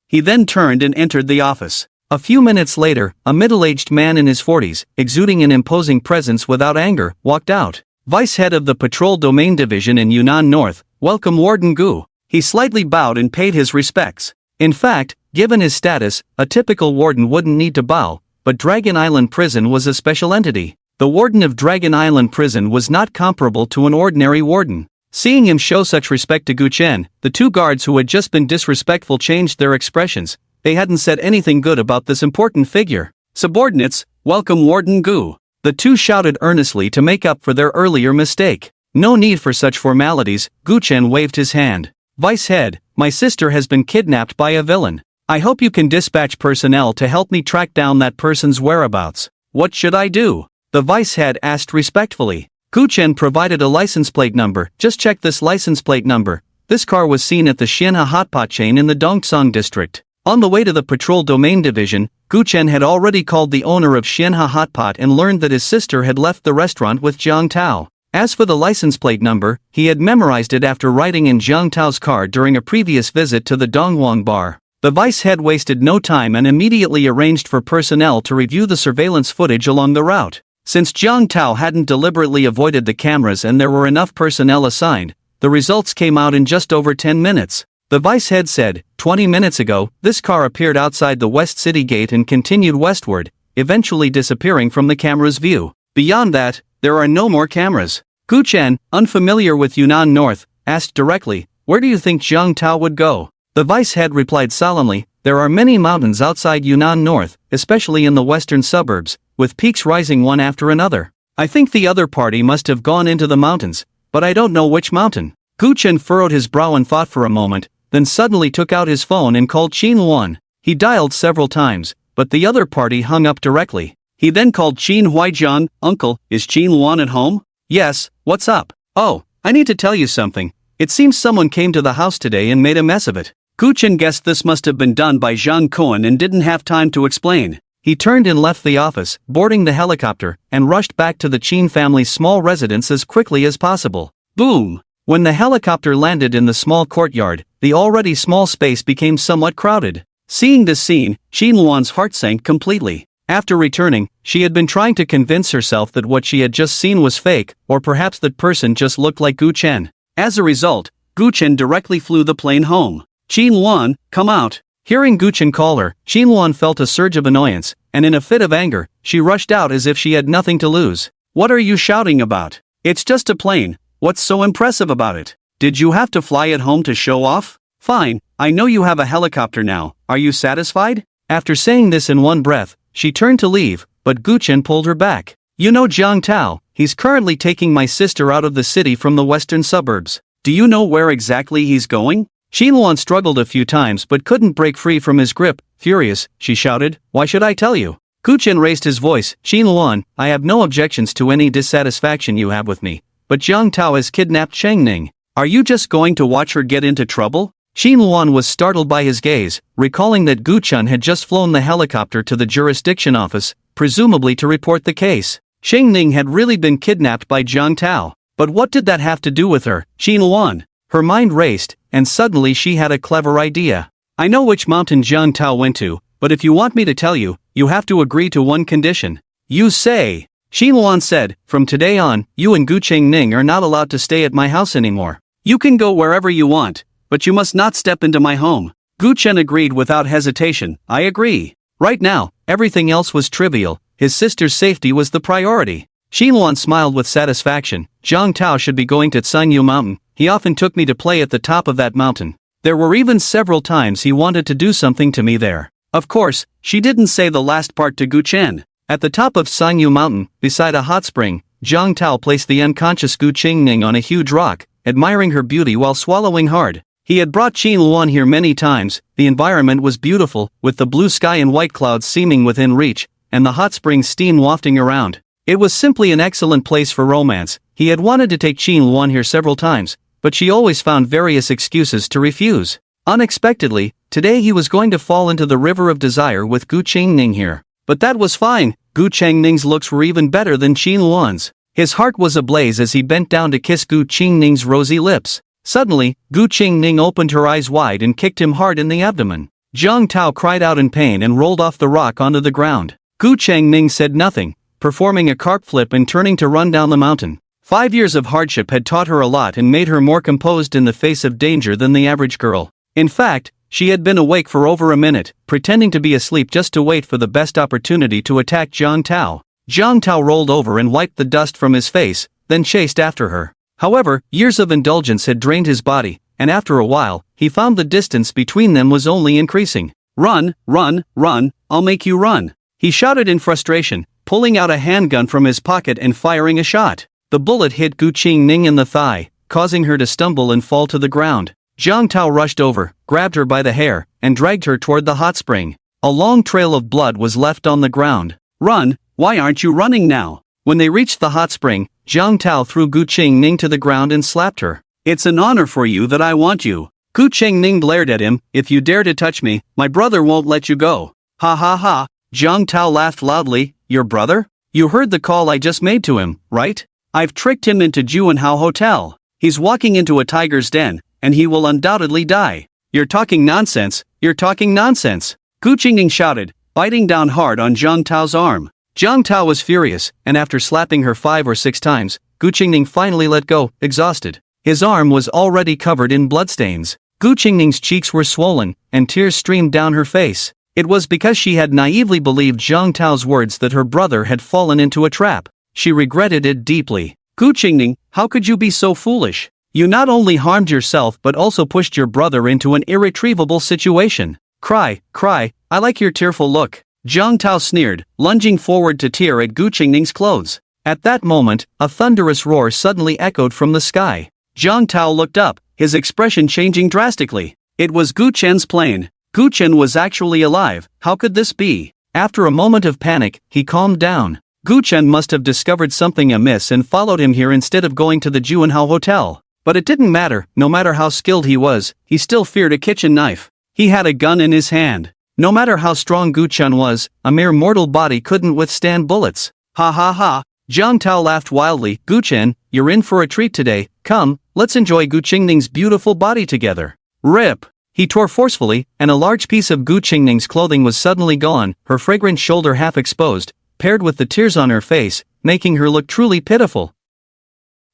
He then turned and entered the office. A few minutes later, a middle-aged man in his 40s, exuding an imposing presence without anger, walked out. "Vice head of the Patrol Domain Division in Yunnan North, welcome Warden Gu." He slightly bowed and paid his respects. In fact, given his status, a typical warden wouldn't need to bow, but Dragon Island Prison was a special entity. The warden of Dragon Island Prison was not comparable to an ordinary warden. Seeing him show such respect to Gu Chen, the 2 guards who had just been disrespectful changed their expressions. They hadn't said anything good about this important figure. "Subordinates, welcome Warden Gu." The 2 shouted earnestly to make up for their earlier mistake. No need for such formalities. Gu Chen waved his hand. "Vice head, my sister has been kidnapped by a villain. I hope you can dispatch personnel to help me track down that person's whereabouts." "What should I do?" the vice head asked respectfully. Gu Chen provided a license plate number. "Just check this license plate number. This car was seen at the Xianhe Hotpot chain in the Dongtsang district." On the way to the Patrol Domain Division, Gu Chen had already called the owner of Xianhe Hotpot and learned that his sister had left the restaurant with Jiang Tao. As for the license plate number, he had memorized it after riding in Jiang Tao's car during a previous visit to the Dongwang bar. The vice head wasted no time and immediately arranged for personnel to review the surveillance footage along the route. Since Jiang Tao hadn't deliberately avoided the cameras and there were enough personnel assigned, the results came out in just over 10 minutes. The vice head said, 20 minutes ago, this car appeared outside the West City Gate and continued westward, eventually disappearing from the camera's view. Beyond that, there are no more cameras. Gu Chen, unfamiliar with Yunnan North, asked directly, "Where do you think Jiang Tao would go?" The vice head replied solemnly, "There are many mountains outside Yunnan North, especially in the western suburbs, with peaks rising one after another. I think the other party must have gone into the mountains, but I don't know which mountain." Gu Chen furrowed his brow in thought for a moment, then suddenly took out his phone and called Qin Luan. He dialed several times, but the other party hung up directly. He then called Qin Huaijian. "Uncle, is Qin Luan at home?" "Yes, what's up?" "Oh, I need to tell you something. It seems someone came to the house today and made a mess of it." Gu Chen guessed this must have been done by Zhang Cohen and didn't have time to explain. He turned and left the office, boarding the helicopter, and rushed back to the Qin family's small residence as quickly as possible. Boom! When the helicopter landed in the small courtyard, the already small space became somewhat crowded. Seeing this scene, Qin Luan's heart sank completely. After returning, she had been trying to convince herself that what she had just seen was fake, or perhaps that person just looked like Gu Chen. As a result, Gu Chen directly flew the plane home. "Qin Luan, come out." Hearing Gu Chen call her, Qin Luan felt a surge of annoyance, and in a fit of anger, she rushed out as if she had nothing to lose. "What are you shouting about? It's just a plane. What's so impressive about it? Did you have to fly it home to show off? Fine, I know you have a helicopter now. Are you satisfied?" After saying this in one breath, she turned to leave, but Gu Chen pulled her back. "You know Jiang Tao, he's currently taking my sister out of the city from the western suburbs. Do you know where exactly he's going?" Qin Luan struggled a few times but couldn't break free from his grip. Furious, she shouted, "Why should I tell you?" Gu Chen raised his voice. "Qin Luan, I have no objections to any dissatisfaction you have with me, but Jiang Tao has kidnapped Cheng Ning. Are you just going to watch her get into trouble?" Xin Luan was startled by his gaze, recalling that Gu Chun had just flown the helicopter to the jurisdiction office, presumably to report the case. Sheng Ning had really been kidnapped by Jiang Tao. But what did that have to do with her, Xin Luan? Her mind raced, and suddenly she had a clever idea. I know which mountain Jiang Tao went to, but if you want me to tell you, you have to agree to one condition. You say. Xin Luan said, from today on, you and Gu Chengning are not allowed to stay at my house anymore. You can go wherever you want, but you must not step into my home. Gu Chen agreed without hesitation. I agree. Right now, everything else was trivial. His sister's safety was the priority. Xin Luan smiled with satisfaction. Jiang Tao should be going to Sanyu Mountain. He often took me to play at the top of that mountain. There were even several times he wanted to do something to me there. Of course, she didn't say the last part to Gu Chen. At the top of Sanyu Mountain, beside a hot spring, Jiang Tao placed the unconscious Gu Qingning on a huge rock, admiring her beauty while swallowing hard. He had brought Xin Luan here many times. The environment was beautiful, with the blue sky and white clouds seeming within reach, and the hot spring steam wafting around. It was simply an excellent place for romance. He had wanted to take Xin Luan here several times, but she always found various excuses to refuse. Unexpectedly, today he was going to fall into the river of desire with Gu Qingning here. But that was fine. Gu Chengning's looks were even better than Xin Luan's. His heart was ablaze as he bent down to kiss Gu Qingning's rosy lips. Suddenly, Gu Qingning opened her eyes wide and kicked him hard in the abdomen. Jiang Tao cried out in pain and rolled off the rock onto the ground. Gu Chengning said nothing, performing a carp flip and turning to run down the mountain. 5 years of hardship had taught her a lot and made her more composed in the face of danger than the average girl. In fact, she had been awake for over a minute, pretending to be asleep just to wait for the best opportunity to attack Jiang Tao. Jiang Tao rolled over and wiped the dust from his face, then chased after her. However, years of indulgence had drained his body, and after a while, he found the distance between them was only increasing. Run, run, run, I'll make you run. He shouted in frustration, pulling out a handgun from his pocket and firing a shot. The bullet hit Gu Qingning in the thigh, causing her to stumble and fall to the ground. Jiang Tao rushed over, grabbed her by the hair, and dragged her toward the hot spring. A long trail of blood was left on the ground. Run, why aren't you running now? When they reached the hot spring, Jiang Tao threw Gu Qingning to the ground and slapped her. It's an honor for you that I want you. Gu Qingning glared at him. If you dare to touch me, my brother won't let you go. Ha ha ha. Jiang Tao laughed loudly. Your brother? You heard the call I just made to him, right? I've tricked him into Juanhao Hotel. He's walking into a tiger's den, and he will undoubtedly die. You're talking nonsense, you're talking nonsense. Gu Qingning shouted, biting down hard on Jiang Tao's arm. Jiang Tao was furious, and after slapping her 5 or 6 times, Gu Qingning finally let go, exhausted. His arm was already covered in bloodstains. Gu Qingning's cheeks were swollen, and tears streamed down her face. It was because she had naively believed Jiang Tao's words that her brother had fallen into a trap. She regretted it deeply. Gu Qingning, how could you be so foolish? You not only harmed yourself but also pushed your brother into an irretrievable situation. Cry, cry, I like your tearful look. Jiang Tao sneered, lunging forward to tear at Gu Qingning's clothes. At that moment, a thunderous roar suddenly echoed from the sky. Jiang Tao looked up, his expression changing drastically. It was Gu Chen's plane. Gu Chen was actually alive. How could this be? After a moment of panic, he calmed down. Gu Chen must have discovered something amiss and followed him here instead of going to the Juanhao Hotel. But it didn't matter. No matter how skilled he was, he still feared a kitchen knife. He had a gun in his hand. No matter how strong Gu Chen was, a mere mortal body couldn't withstand bullets. Ha ha ha. Jiang Tao laughed wildly. Gu Chen, you're in for a treat today. Come, let's enjoy Gu Qingning's beautiful body together. Rip. He tore forcefully, and a large piece of Gu Qingning's clothing was suddenly gone, her fragrant shoulder half exposed, paired with the tears on her face, making her look truly pitiful.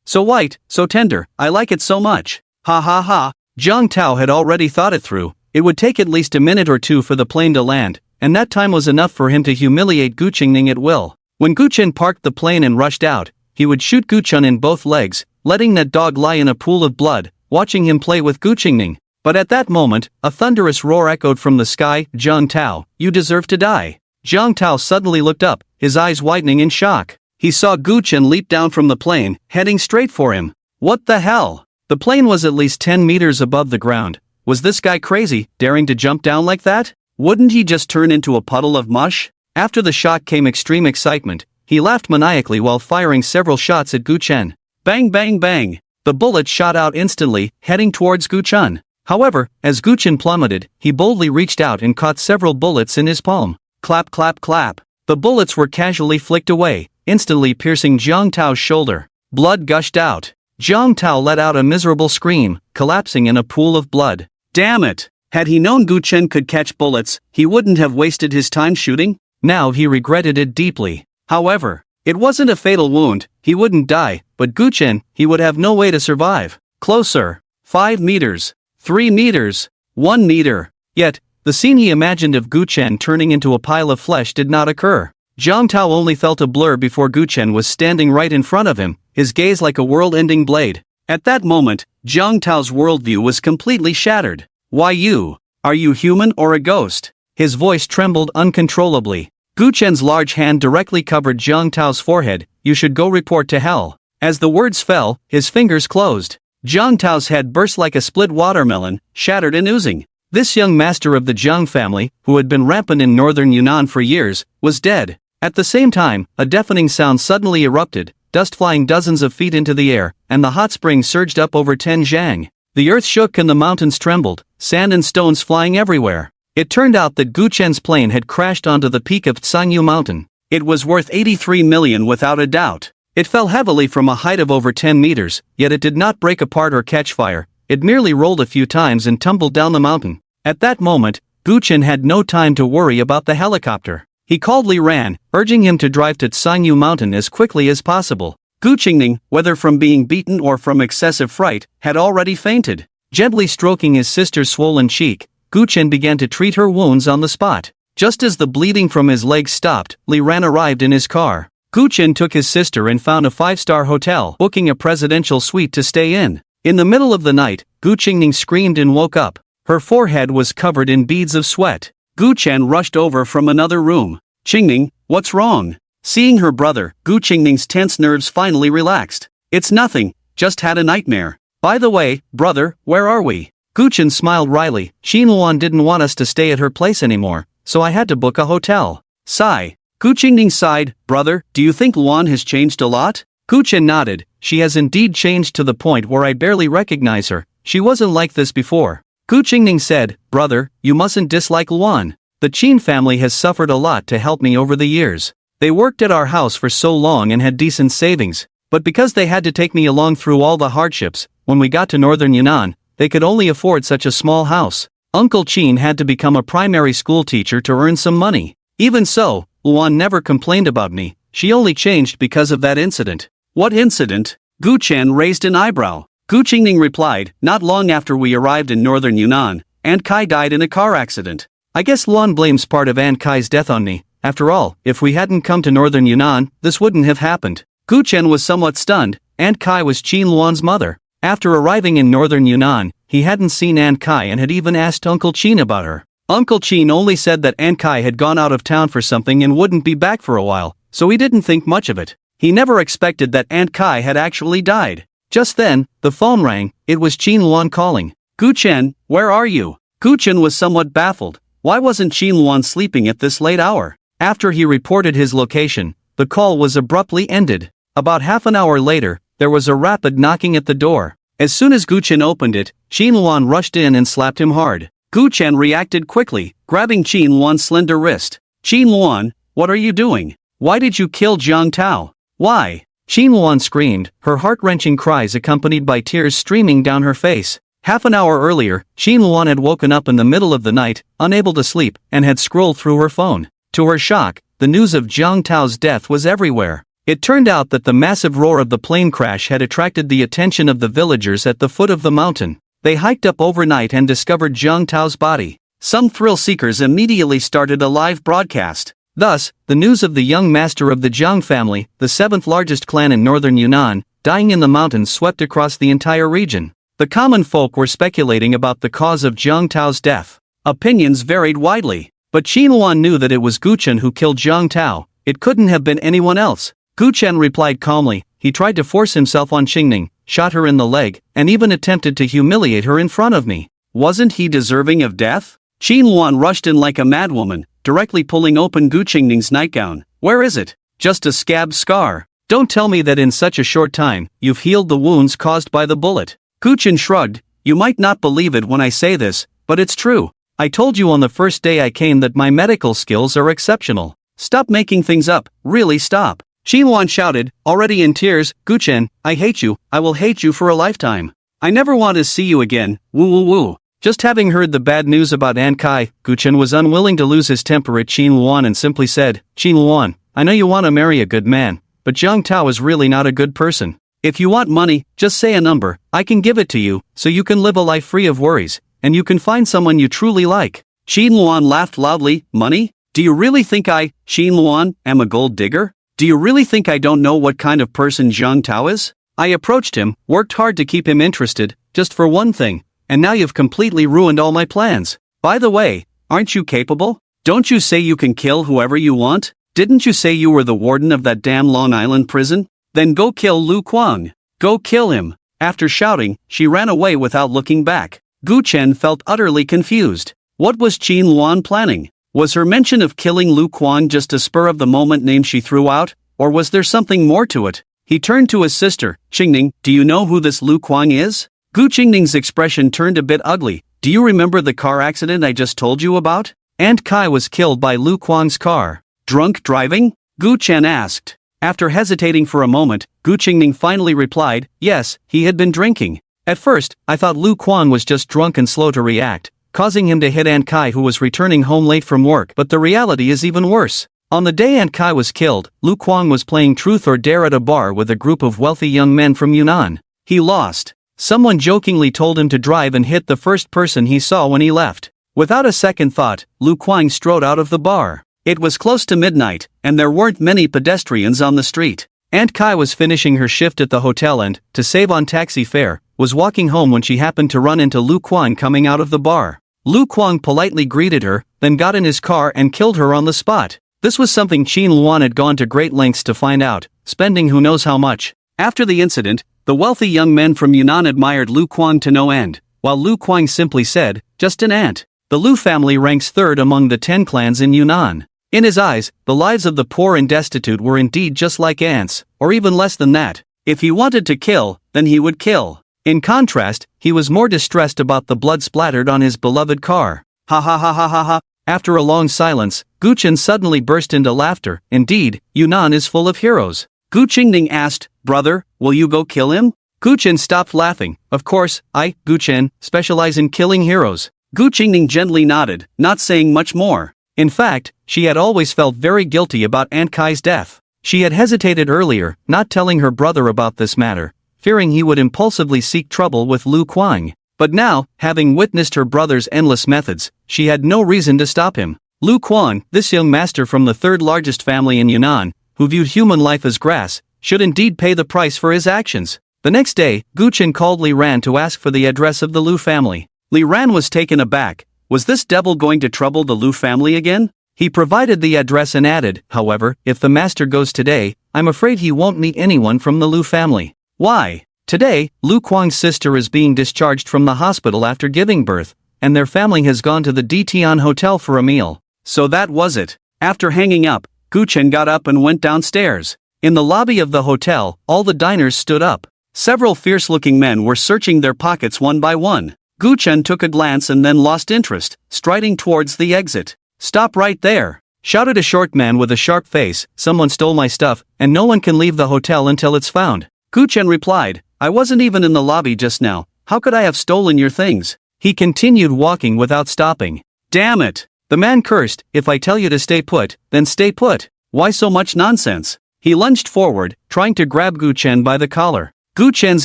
So white, so tender, I like it so much. Ha ha ha. Jiang Tao had already thought it through. It would take at least a minute or two for the plane to land, and that time was enough for him to humiliate Gu Qingning at will. When Gu Chen parked the plane and rushed out, he would shoot Gu Chen in both legs, letting that dog lie in a pool of blood, watching him play with Gu Qingning. But at that moment, a thunderous roar echoed from the sky. Jiang Tao, you deserve to die. Jiang Tao suddenly looked up, his eyes widening in shock. He saw Gu Chen leap down from the plane, heading straight for him. What the hell? The plane was at least 10 meters above the ground. Was this guy crazy, daring to jump down like that? Wouldn't he just turn into a puddle of mush? After the shock came extreme excitement. He laughed maniacally while firing several shots at Gu Chen. Bang bang bang! The bullet shot out instantly, heading towards Gu Chen. However, as Gu Chen plummeted, he boldly reached out and caught several bullets in his palm. Clap clap clap. The bullets were casually flicked away, instantly piercing Jiang Tao's shoulder. Blood gushed out. Jiang Tao let out a miserable scream, collapsing in a pool of blood. Damn it! Had he known Gu Chen could catch bullets, he wouldn't have wasted his time shooting? Now he regretted it deeply. However, it wasn't a fatal wound, he wouldn't die, but Gu Chen, he would have no way to survive. Closer. 5 meters. 3 meters. 1 meter. Yet, the scene he imagined of Gu Chen turning into a pile of flesh did not occur. Jiang Tao only felt a blur before Gu Chen was standing right in front of him, his gaze like a world-ending blade. At that moment, Jiang Tao's worldview was completely shattered. Why you? Are you human or a ghost? His voice trembled uncontrollably. Gu Chen's large hand directly covered Jiang Tao's forehead. You should go report to hell. As the words fell, his fingers closed. Jiang Tao's head burst like a split watermelon, shattered and oozing. This young master of the Jiang family, who had been rampant in northern Yunnan for years, was dead. At the same time, a deafening sound suddenly erupted, dust flying dozens of feet into the air, and the hot spring surged up over Tianjiang. The earth shook and the mountains trembled, sand and stones flying everywhere. It turned out that Gu Chen's plane had crashed onto the peak of Tsangyu Mountain. It was worth 83 million without a doubt. It fell heavily from a height of over 10 meters, yet it did not break apart or catch fire. It merely rolled a few times and tumbled down the mountain. At that moment, Gu Chen had no time to worry about the helicopter. He called Li Ran, urging him to drive to Tsangyu Mountain as quickly as possible. Gu Qingning, whether from being beaten or from excessive fright, had already fainted. Gently stroking his sister's swollen cheek, Gu Chen began to treat her wounds on the spot. Just as the bleeding from his legs stopped, Li Ran arrived in his car. Gu Chen took his sister and found a 5-star hotel, booking a presidential suite to stay in. In the middle of the night, Gu Qingning screamed and woke up. Her forehead was covered in beads of sweat. Gu Chen rushed over from another room. Qingning, what's wrong? Seeing her brother, Gu Qingning's tense nerves finally relaxed. It's nothing, just had a nightmare. By the way, brother, where are we? Gu Chen smiled wryly. Xin Luan didn't want us to stay at her place anymore, so I had to book a hotel. Sigh. Gu Qingning sighed. Brother, do you think Luan has changed a lot? Gu Chen nodded. She has indeed changed to the point where I barely recognize her. She wasn't like this before. Gu Qingning said, brother, you mustn't dislike Luan. The Qin family has suffered a lot to help me over the years. They worked at our house for so long and had decent savings, but because they had to take me along through all the hardships, when we got to northern Yunnan, they could only afford such a small house. Uncle Qin had to become a primary school teacher to earn some money. Even so, Luan never complained about me. She only changed because of that incident. What incident? Gu Chen raised an eyebrow. Gu Qingning replied, not long after we arrived in northern Yunnan, Aunt Kai died in a car accident. I guess Luan blames part of Aunt Kai's death on me. After all, if we hadn't come to northern Yunnan, this wouldn't have happened. Gu Chen was somewhat stunned. Aunt Kai was Qin Luan's mother. After arriving in northern Yunnan, he hadn't seen Aunt Kai and had even asked Uncle Qin about her. Uncle Qin only said that Aunt Kai had gone out of town for something and wouldn't be back for a while, so he didn't think much of it. He never expected that Aunt Kai had actually died. Just then, the phone rang. It was Qin Luan calling. Gu Chen, where are you? Gu Chen was somewhat baffled. Why wasn't Qin Luan sleeping at this late hour? After he reported his location, the call was abruptly ended. About half an hour later, there was a rapid knocking at the door. As soon as Gu Chen opened it, Qin Luan rushed in and slapped him hard. Gu Chen reacted quickly, grabbing Qin Luan's slender wrist. Qin Luan, what are you doing? Why did you kill Jiang Tao? Why? Qin Luan screamed, her heart-wrenching cries accompanied by tears streaming down her face. Half an hour earlier, Qin Luan had woken up in the middle of the night, unable to sleep, and had scrolled through her phone. To her shock, the news of Jiang Tao's death was everywhere. It turned out that the massive roar of the plane crash had attracted the attention of the villagers at the foot of the mountain. They hiked up overnight and discovered Jiang Tao's body. Some thrill seekers immediately started a live broadcast. Thus, the news of the young master of the Jiang family, the 7th largest clan in northern Yunnan, dying in the mountains swept across the entire region. The common folk were speculating about the cause of Jiang Tao's death. Opinions varied widely, but Qin Luan knew that it was Gu Chen who killed Jiang Tao. It couldn't have been anyone else. Gu Chen replied calmly. He tried to force himself on Qingning, shot her in the leg, and even attempted to humiliate her in front of me. Wasn't he deserving of death? Qin Luan rushed in like a madwoman, directly pulling open Gu Qingning's nightgown. Where is it? Just a scab scar. Don't tell me that in such a short time, you've healed the wounds caused by the bullet. Gu Chen shrugged. You might not believe it when I say this, but it's true. I told you on the first day I came that my medical skills are exceptional. Stop making things up, really stop. Shinwon shouted, already in tears, Guchen, I hate you, I will hate you for a lifetime. I never want to see you again, woo woo woo. Just having heard the bad news about Aunt Kai, Guchen was unwilling to lose his temper at Qin Luan and simply said, Qin Luan, I know you want to marry a good man, but Jiang Tao is really not a good person. If you want money, just say a number, I can give it to you, so you can live a life free of worries, and you can find someone you truly like. Qin Luan laughed loudly, money? Do you really think I, Qin Luan, am a gold digger? Do you really think I don't know what kind of person Jiang Tao is? I approached him, worked hard to keep him interested, just for one thing, and now you've completely ruined all my plans. By the way, aren't you capable? Don't you say you can kill whoever you want? Didn't you say you were the warden of that damn Long Island prison? Then go kill Lu Kuang. Go kill him. After shouting, she ran away without looking back. Gu Chen felt utterly confused. What was Qin Luan planning? Was her mention of killing Lu Kuang just a spur-of-the-moment name she threw out, or was there something more to it? He turned to his sister, Qingning, do you know who this Lu Kuang is? Gu Qingning's expression turned a bit ugly. Do you remember the car accident I just told you about? Aunt Kai was killed by Lu Kuang's car. Drunk driving? Gu Chen asked. After hesitating for a moment, Gu Qingning finally replied, yes, he had been drinking. At first, I thought Lu Kuang was just drunk and slow to react, causing him to hit Aunt Kai who was returning home late from work, but the reality is even worse. On the day Aunt Kai was killed, Lu Kuang was playing Truth or Dare at a bar with a group of wealthy young men from Yunnan. He lost. Someone jokingly told him to drive and hit the first person he saw when he left. Without a second thought, Lu Kuang strode out of the bar. It was close to midnight, and there weren't many pedestrians on the street. Aunt Kai was finishing her shift at the hotel and, to save on taxi fare, was walking home when she happened to run into Lu Kuang coming out of the bar. Lu Kuang politely greeted her, then got in his car and killed her on the spot. This was something Qin Luan had gone to great lengths to find out, spending who knows how much. After the incident, the wealthy young men from Yunnan admired Lu Kuang to no end, while Lu Kuang simply said, just an ant. The Lu family ranks third among the 10 clans in Yunnan. In his eyes, the lives of the poor and destitute were indeed just like ants, or even less than that. If he wanted to kill, then he would kill. In contrast, he was more distressed about the blood splattered on his beloved car. Ha ha ha ha ha ha. After a long silence, Gu Chen suddenly burst into laughter. Indeed, Yunnan is full of heroes. Gu Qingning asked, brother, will you go kill him? Gu Chen stopped laughing. Of course, I, Gu Chen, specialize in killing heroes. Gu Qingning gently nodded, not saying much more. In fact, she had always felt very guilty about Aunt Kai's death. She had hesitated earlier, not telling her brother about this matter, fearing he would impulsively seek trouble with Lu Kuang. But now, having witnessed her brother's endless methods, she had no reason to stop him. Lu Kuang, this young master from the third largest family in Yunnan, who viewed human life as grass, should indeed pay the price for his actions. The next day, Gu Chen called Li Ran to ask for the address of the Lu family. Li Ran was taken aback. Was this devil going to trouble the Lu family again? He provided the address and added, however, if the master goes today, I'm afraid he won't meet anyone from the Lu family. Why? Today, Lu Kuang's sister is being discharged from the hospital after giving birth, and their family has gone to the Dtian Hotel for a meal. So that was it. After hanging up, Gu Chen got up and went downstairs. In the lobby of the hotel, all the diners stood up. Several fierce-looking men were searching their pockets one by one. Gu Chen took a glance and then lost interest, striding towards the exit. Stop right there! Shouted a short man with a sharp face, someone stole my stuff, and no one can leave the hotel until it's found. Gu Chen replied, I wasn't even in the lobby just now, how could I have stolen your things? He continued walking without stopping. Damn it! The man cursed, if I tell you to stay put, then stay put. Why so much nonsense? He lunged forward, trying to grab Gu Chen by the collar. Gu Chen's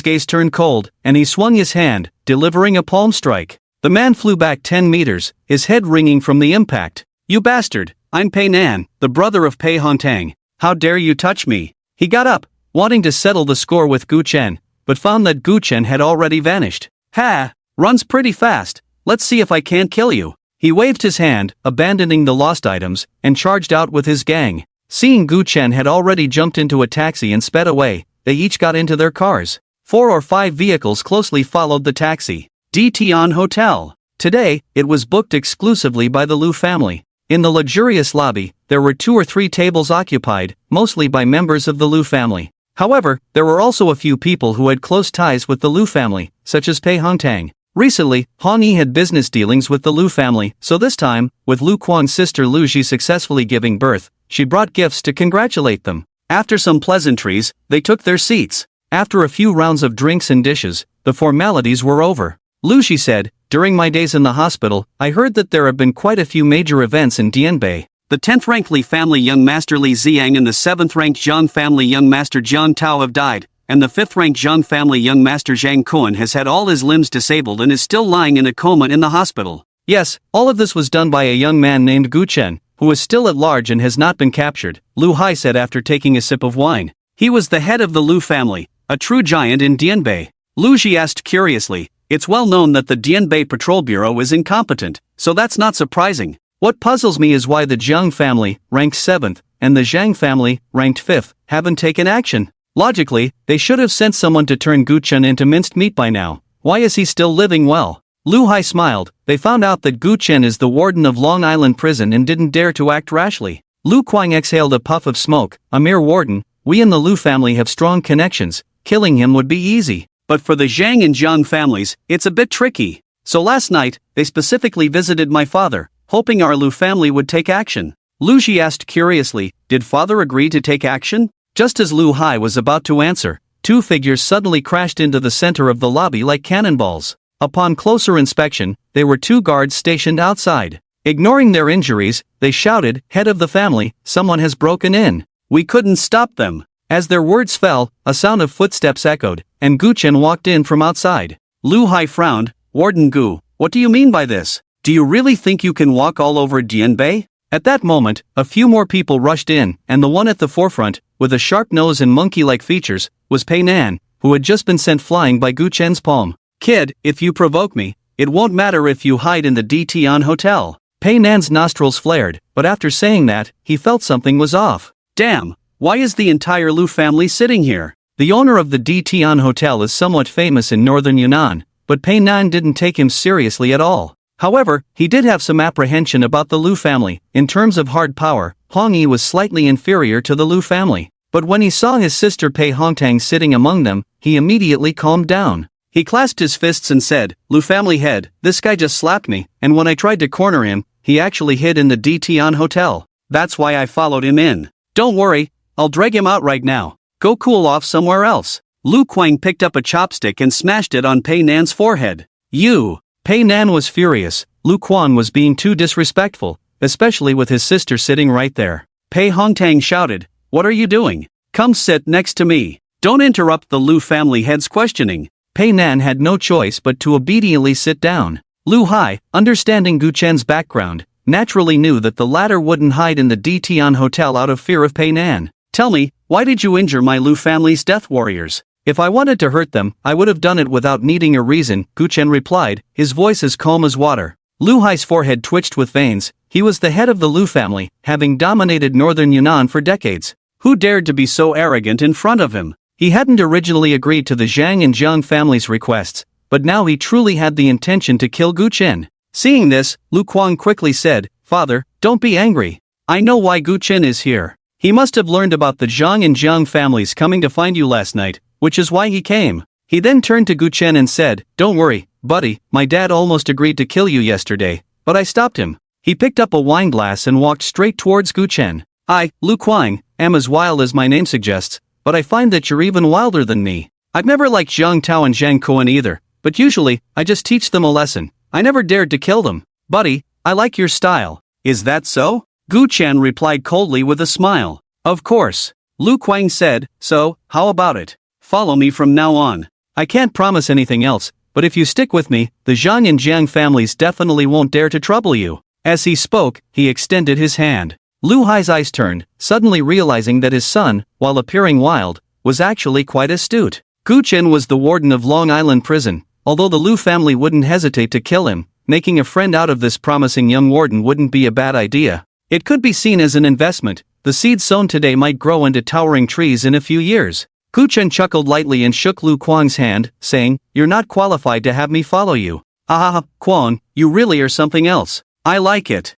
gaze turned cold, and he swung his hand, delivering a palm strike. The man flew back 10 meters, his head ringing from the impact. You bastard, I'm Pei Nan, the brother of Pei Hontang. How dare you touch me? He got up, wanting to settle the score with Gu Chen, but found that Gu Chen had already vanished. Ha! Runs pretty fast, let's see if I can't kill you. He waved his hand, abandoning the lost items, and charged out with his gang. Seeing Gu Chen had already jumped into a taxi and sped away, they each got into their cars. 4 or 5 vehicles closely followed the taxi. Dtian Hotel. Today, it was booked exclusively by the Lu family. In the luxurious lobby, there were 2 or 3 tables occupied, mostly by members of the Lu family. However, there were also a few people who had close ties with the Lu family, such as Pei Hontang. Recently, Hong Yi had business dealings with the Lu family, so this time, with Lu Kuang's sister Lu Ji successfully giving birth, she brought gifts to congratulate them. After some pleasantries, they took their seats. After a few rounds of drinks and dishes, the formalities were over. Lu Ji said, "During my days in the hospital, I heard that there have been quite a few major events in Dianbei. The 10th-ranked Li family young master Li Xiang and the 7th-ranked Zhang family young master Jiang Tao have died, and the 5th-ranked Zhang family young master Zhang Kuan has had all his limbs disabled and is still lying in a coma in the hospital." Yes, all of this was done by a young man named Gu Chen, who is still at large and has not been captured, Lu Hai said after taking a sip of wine. He was the head of the Lu family, a true giant in Dianbei. Lu Ji asked curiously, "It's well known that the Dianbei Patrol Bureau is incompetent, so that's not surprising. What puzzles me is why the Jiang family, ranked 7th, and the Zhang family, ranked 5th, haven't taken action. Logically, they should have sent someone to turn Gu Chen into minced meat by now. Why is he still living well?" Lu Hai smiled. They found out that Gu Chen is the warden of Long Island Prison and didn't dare to act rashly. Lu Kuang exhaled a puff of smoke. "A mere warden, we in the Lu family have strong connections, killing him would be easy. But for the Zhang and Jiang families, it's a bit tricky. So last night, they specifically visited my father, hoping our Lu family would take action." Lu Ji asked curiously, "Did father agree to take action?" Just as Lu Hai was about to answer, two figures suddenly crashed into the center of the lobby like cannonballs. Upon closer inspection, they were two guards stationed outside. Ignoring their injuries, they shouted, "Head of the family, someone has broken in." "We couldn't stop them." As their words fell, a sound of footsteps echoed, and Gu Chen walked in from outside. Lu Hai frowned. "Warden Gu, what do you mean by this? Do you really think you can walk all over Dianbei?" At that moment, a few more people rushed in, and the one at the forefront, with a sharp nose and monkey-like features, was Pei Nan, who had just been sent flying by Gu Chen's palm. "Kid, if you provoke me, it won't matter if you hide in the Dtian Hotel." Pei Nan's nostrils flared, but after saying that, he felt something was off. "Damn, why is the entire Lu family sitting here?" The owner of the Dtian Hotel is somewhat famous in northern Yunnan, but Pei Nan didn't take him seriously at all. However, he did have some apprehension about the Lu family. In terms of hard power, Hong Yi was slightly inferior to the Lu family. But when he saw his sister Pei Hongtang sitting among them, he immediately calmed down. He clasped his fists and said, "Lu family head, this guy just slapped me, and when I tried to corner him, he actually hid in the Dtian Hotel. That's why I followed him in. Don't worry, I'll drag him out right now. Go cool off somewhere else." Lu Kuang picked up a chopstick and smashed it on Pei Nan's forehead. "You!" Pei Nan was furious. Lu Kuang was being too disrespectful, especially with his sister sitting right there. Pei Hongtang shouted, "What are you doing? Come sit next to me. Don't interrupt the Lu family head's questioning." Pei Nan had no choice but to obediently sit down. Lu Hai, understanding Gu Chen's background, naturally knew that the latter wouldn't hide in the Dtian Hotel out of fear of Pei Nan. "Tell me, why did you injure my Lu family's death warriors?" "If I wanted to hurt them, I would have done it without needing a reason," Gu Chen replied, his voice as calm as water. Lu Hai's forehead twitched with veins. He was the head of the Lu family, having dominated northern Yunnan for decades. Who dared to be so arrogant in front of him? He hadn't originally agreed to the Zhang and Jiang families' requests, but now he truly had the intention to kill Gu Chen. Seeing this, Lu Kuang quickly said, "Father, don't be angry. I know why Gu Chen is here. He must have learned about the Zhang and Jiang families coming to find you last night, which is why he came." He then turned to Gu Chen and said, "Don't worry, buddy, my dad almost agreed to kill you yesterday, but I stopped him." He picked up a wine glass and walked straight towards Gu Chen. "I, Lu Kuang, am as wild as my name suggests, but I find that you're even wilder than me. I've never liked Zhang Tao and Zhang Kuan either, but usually, I just teach them a lesson. I never dared to kill them. Buddy, I like your style." "Is that so?" Gu Chen replied coldly with a smile. "Of course." Lu Kuang said, "So, how about it? Follow me from now on. I can't promise anything else, but if you stick with me, the Zhang and Jiang families definitely won't dare to trouble you." As he spoke, he extended his hand. Lu Hai's eyes turned, suddenly realizing that his son, while appearing wild, was actually quite astute. Gu Chen was the warden of Long Island Prison. Although the Lu family wouldn't hesitate to kill him, making a friend out of this promising young warden wouldn't be a bad idea. It could be seen as an investment. The seeds sown today might grow into towering trees in a few years. Gu Chen chuckled lightly and shook Lu Kuang's hand, saying, "You're not qualified to have me follow you. Ah, Kuang, you really are something else. I like it."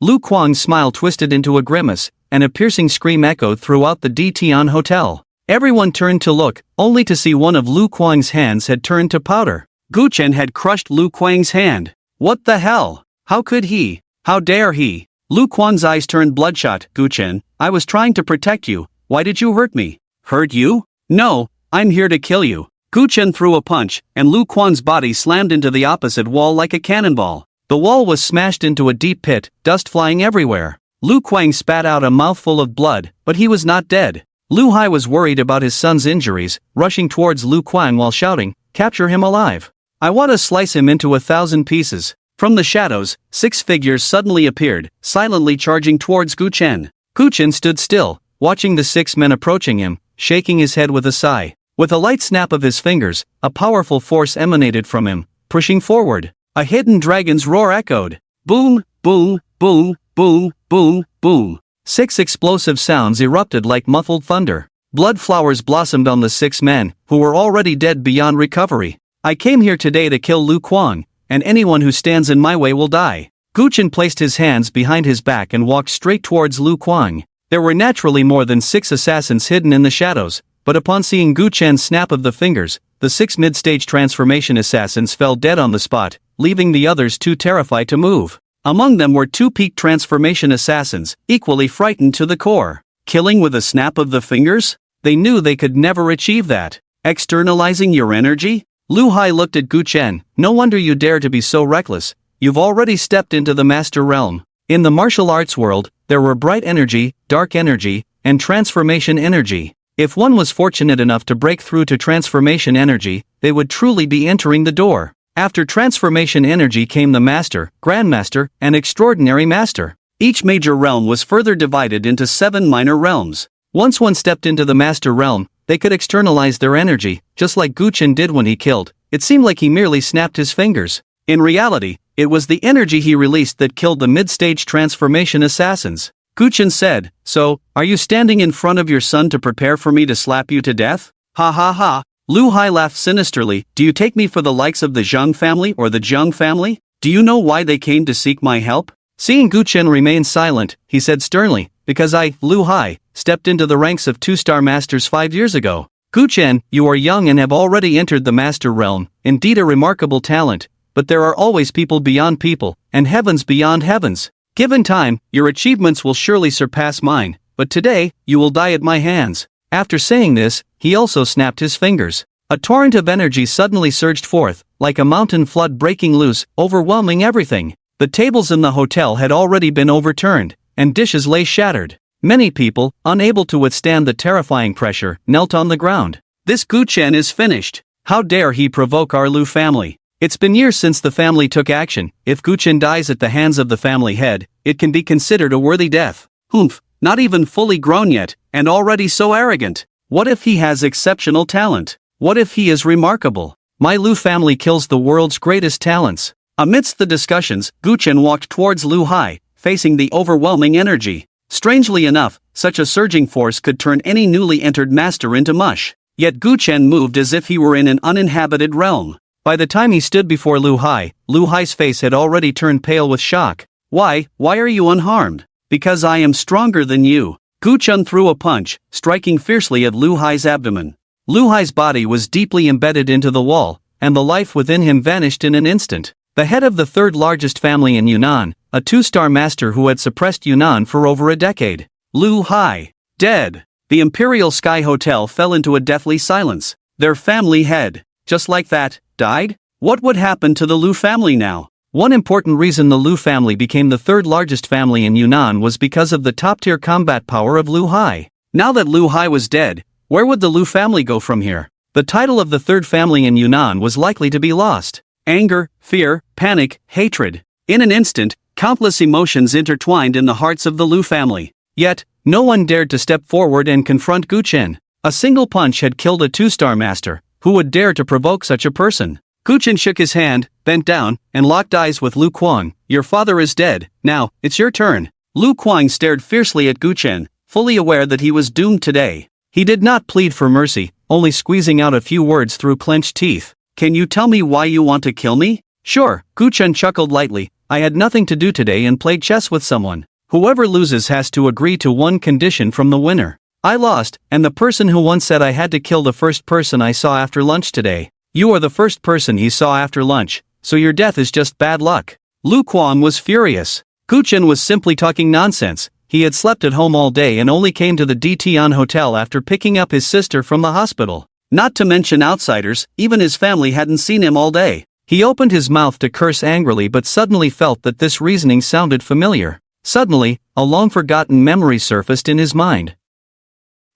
Lu Kuang's smile twisted into a grimace, and a piercing scream echoed throughout the Dtian Hotel. Everyone turned to look, only to see one of Lu Kuang's hands had turned to powder. Gu Chen had crushed Lu Kuang's hand. What the hell? How could he? How dare he? Lu Kuang's eyes turned bloodshot. Gu Chen, I was trying to protect you. Why did you hurt me? Hurt you? No, I'm here to kill you. Gu Chen threw a punch, and Lu Kuang's body slammed into the opposite wall like a cannonball. The wall was smashed into a deep pit, dust flying everywhere. Lu Kuang spat out a mouthful of blood, but he was not dead. Lu Hai was worried about his son's injuries, rushing towards Lu Kuang while shouting, "Capture him alive! I want to slice him into 1,000 pieces." From the shadows, 6 figures suddenly appeared, silently charging towards Gu Chen. Gu Chen stood still, watching the 6 men approaching him, shaking his head with a sigh. With a light snap of his fingers, a powerful force emanated from him, pushing forward. A hidden dragon's roar echoed. Boom, boom, boom, boom, boom, boom. 6 explosive sounds erupted like muffled thunder. Blood flowers blossomed on the 6 men, who were already dead beyond recovery. I came here today to kill Lu Kuang, and anyone who stands in my way will die. Gu Chen placed his hands behind his back and walked straight towards Lu Kuang. There were naturally more than 6 assassins hidden in the shadows, but upon seeing Gu Chen's snap of the fingers, the 6 mid-stage transformation assassins fell dead on the spot, leaving the others too terrified to move. Among them were 2 peak transformation assassins, equally frightened to the core. Killing with a snap of the fingers? They knew they could never achieve that. Externalizing your energy? Lu Hai looked at Gu Chen. No wonder you dare to be so reckless. You've already stepped into the master realm. In the martial arts world, there were bright energy, dark energy, and transformation energy. If one was fortunate enough to break through to transformation energy, they would truly be entering the door. After transformation energy came the Master, Grandmaster, and Extraordinary Master. Each major realm was further divided into 7 minor realms. Once one stepped into the Master realm, they could externalize their energy, just like Gu Chen did when he killed. It seemed like he merely snapped his fingers. In reality, it was the energy he released that killed the mid-stage transformation assassins. Gu Chen said, "So, are you standing in front of your son to prepare for me to slap you to death?" Ha ha ha. Lu Hai laughed sinisterly. Do you take me for the likes of the Zhang family or the Zheng family? Do you know why they came to seek my help? Seeing Gu Chen remain silent, he said sternly, because I, Lu Hai, stepped into the ranks of 2-star masters 5 years ago. Gu Chen, you are young and have already entered the master realm, indeed a remarkable talent, but there are always people beyond people, and heavens beyond heavens. Given time, your achievements will surely surpass mine, but today, you will die at my hands. After saying this, he also snapped his fingers. A torrent of energy suddenly surged forth, like a mountain flood breaking loose, overwhelming everything. The tables in the hotel had already been overturned, and dishes lay shattered. Many people, unable to withstand the terrifying pressure, knelt on the ground. This Gu Chen is finished. How dare he provoke our Lu family? It's been years since the family took action. If Gu Chen dies at the hands of the family head, it can be considered a worthy death. Humph, not even fully grown yet, and already so arrogant. What if he has exceptional talent? What if he is remarkable? My Lu family kills the world's greatest talents. Amidst the discussions, Gu Chen walked towards Lu Hai, facing the overwhelming energy. Strangely enough, such a surging force could turn any newly entered master into mush. Yet Gu Chen moved as if he were in an uninhabited realm. By the time he stood before Lu Hai's face had already turned pale with shock. Why are you unharmed? Because I am stronger than you. Gu Chen threw a punch, striking fiercely at Lu Hai's abdomen. Lu Hai's body was deeply embedded into the wall, and the life within him vanished in an instant. The head of the 3rd largest family in Yunnan, a 2-star master who had suppressed Yunnan for over a decade. Lu Hai. Dead. The Imperial Sky Hotel fell into a deathly silence. Their family head, just like that, died? What would happen to the Lu family now? One important reason the Lu family became the 3rd largest family in Yunnan was because of the top-tier combat power of Lu Hai. Now that Lu Hai was dead, where would the Lu family go from here? The title of the 3rd family in Yunnan was likely to be lost. Anger, fear, panic, hatred. In an instant, countless emotions intertwined in the hearts of the Lu family. Yet, no one dared to step forward and confront Gu Chen. A single punch had killed a 2-star master. Who would dare to provoke such a person? Gu Chen shook his hand, bent down, and locked eyes with Lu Kuang. Your father is dead. Now, it's your turn. Lu Kuang stared fiercely at Gu Chen, fully aware that he was doomed today. He did not plead for mercy, only squeezing out a few words through clenched teeth. Can you tell me why you want to kill me? Sure, Gu Chen chuckled lightly. I had nothing to do today and played chess with someone. Whoever loses has to agree to one condition from the winner. I lost, and the person who won said I had to kill the first person I saw after lunch today. You are the first person he saw after lunch, so your death is just bad luck. Lu Kuang was furious. Gu Chen was simply talking nonsense. He had slept at home all day and only came to the Dtian hotel after picking up his sister from the hospital. Not to mention outsiders, even his family hadn't seen him all day. He opened his mouth to curse angrily but suddenly felt that this reasoning sounded familiar. Suddenly, a long-forgotten memory surfaced in his mind.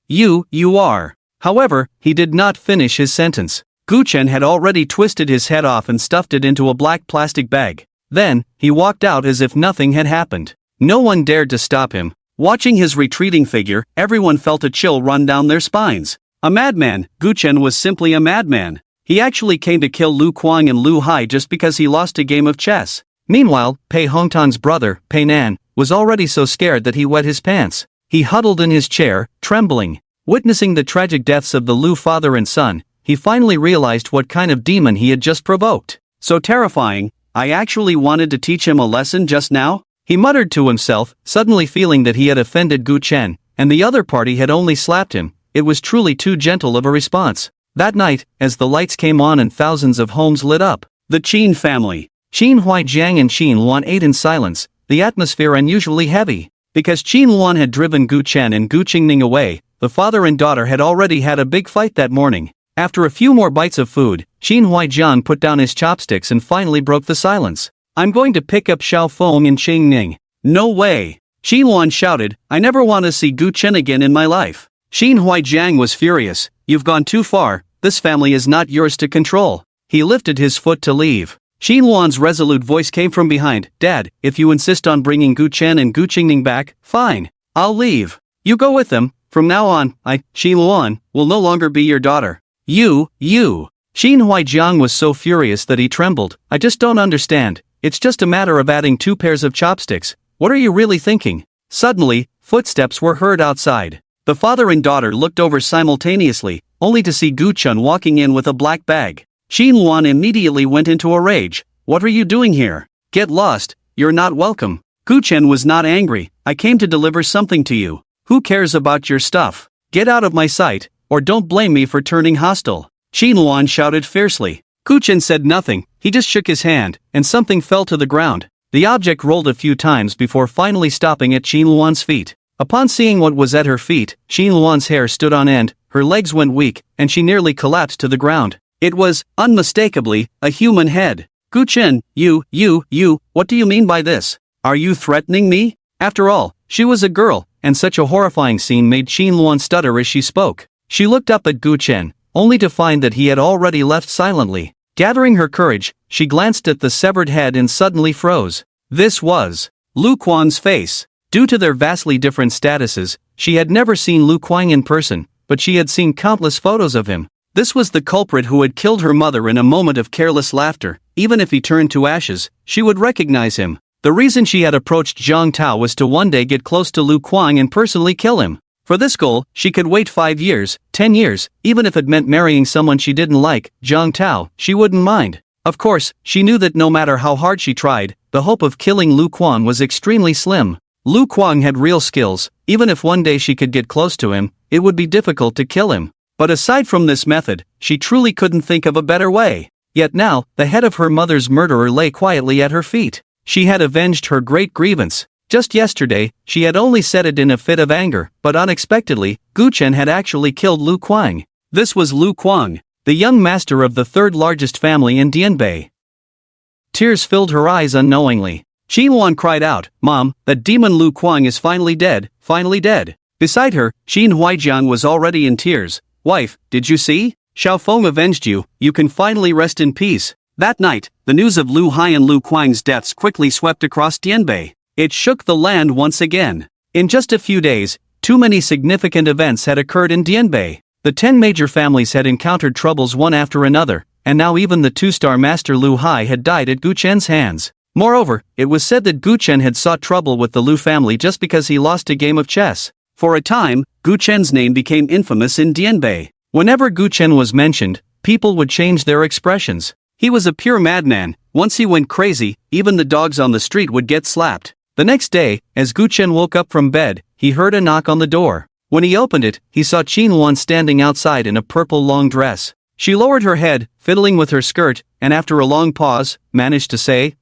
You are. However, he did not finish his sentence. Gu Chen had already twisted his head off and stuffed it into a black plastic bag. Then, he walked out as if nothing had happened. No one dared to stop him. Watching his retreating figure, everyone felt a chill run down their spines. A madman. Gu Chen was simply a madman. He actually came to kill Lu Kuang and Lu Hai just because he lost a game of chess. Meanwhile, Pei Hongtan's brother, Pei Nan, was already so scared that he wet his pants. He huddled in his chair, trembling. Witnessing the tragic deaths of the Lu father and son, he finally realized what kind of demon he had just provoked. So terrifying, I actually wanted to teach him a lesson just now? He muttered to himself, suddenly feeling that he had offended Gu Chen, and the other party had only slapped him. It was truly too gentle of a response. That night, as the lights came on and thousands of homes lit up, the Qin family, Qin Huaijiang and Qin Luan ate in silence, the atmosphere unusually heavy. Because Qin Luan had driven Gu Chen and Gu Qingning away, the father and daughter had already had a big fight that morning. After a few more bites of food, Qin Huaijiang put down his chopsticks and finally broke the silence. I'm going to pick up Xiaofeng and Qingning. No way! Qin Luan shouted, I never want to see Gu Chen again in my life. Qin Huaijiang was furious. You've gone too far, this family is not yours to control. He lifted his foot to leave. Qin Luan's resolute voice came from behind, Dad, if you insist on bringing Gu Chen and Gu Qingning back, fine. I'll leave. You go with them. From now on, Qin Luan, will no longer be your daughter. You. Qin Huaijiang was so furious that he trembled. I just don't understand. It's just a matter of adding 2 pairs of chopsticks. What are you really thinking? Suddenly, footsteps were heard outside. The father and daughter looked over simultaneously, only to see Gu Chen walking in with a black bag. Qin Luan immediately went into a rage. What are you doing here? Get lost, you're not welcome. Gu Chen was not angry. I came to deliver something to you. Who cares about your stuff? Get out of my sight, or don't blame me for turning hostile. Qin Luan shouted fiercely. Gu Chen said nothing, he just shook his hand, and something fell to the ground. The object rolled a few times before finally stopping at Qin Luan's feet. Upon seeing what was at her feet, Qin Luan's hair stood on end, her legs went weak, and she nearly collapsed to the ground. It was, unmistakably, a human head. Gu Chen, you, what do you mean by this? Are you threatening me? After all, she was a girl, and such a horrifying scene made Qin Luan stutter as she spoke. She looked up at Gu Chen, only to find that he had already left silently. Gathering her courage, she glanced at the severed head and suddenly froze. This was Lu Kuang's face. Due to their vastly different statuses, she had never seen Lu Kuang in person, but she had seen countless photos of him. This was the culprit who had killed her mother in a moment of careless laughter. Even if he turned to ashes, she would recognize him. The reason she had approached Zhang Tao was to one day get close to Lu Kuang and personally kill him. For this goal, she could wait 5 years, 10 years, even if it meant marrying someone she didn't like, Zhang Tao, she wouldn't mind. Of course, she knew that no matter how hard she tried, the hope of killing Lu Kuang was extremely slim. Lu Kuang had real skills. Even if one day she could get close to him, it would be difficult to kill him. But aside from this method, she truly couldn't think of a better way. Yet now, the head of her mother's murderer lay quietly at her feet. She had avenged her great grievance. Just yesterday, she had only said it in a fit of anger, but unexpectedly, Gu Chen had actually killed Lu Kuang. This was Lu Kuang, the young master of the third largest family in Dianbei. Tears filled her eyes unknowingly. Qin Luan cried out, Mom, that demon Lu Kuang is finally dead, finally dead. Beside her, Qin Huaijiang was already in tears. Wife, did you see? Xiaofeng avenged you, you can finally rest in peace. That night, the news of Lu Hai and Lu Kuang's deaths quickly swept across Dianbei. It shook the land once again. In just a few days, too many significant events had occurred in Dianbei. The 10 major families had encountered troubles one after another, and now even the 2-star master Lu Hai had died at Gu Chen's hands. Moreover, it was said that Gu Chen had sought trouble with the Lu family just because he lost a game of chess. For a time, Gu Chen's name became infamous in Dianbei. Whenever Gu Chen was mentioned, people would change their expressions. He was a pure madman. Once he went crazy, even the dogs on the street would get slapped. The next day, as Gu Chen woke up from bed, he heard a knock on the door. When he opened it, he saw Qin Luan standing outside in a purple long dress. She lowered her head, fiddling with her skirt, and after a long pause, managed to say,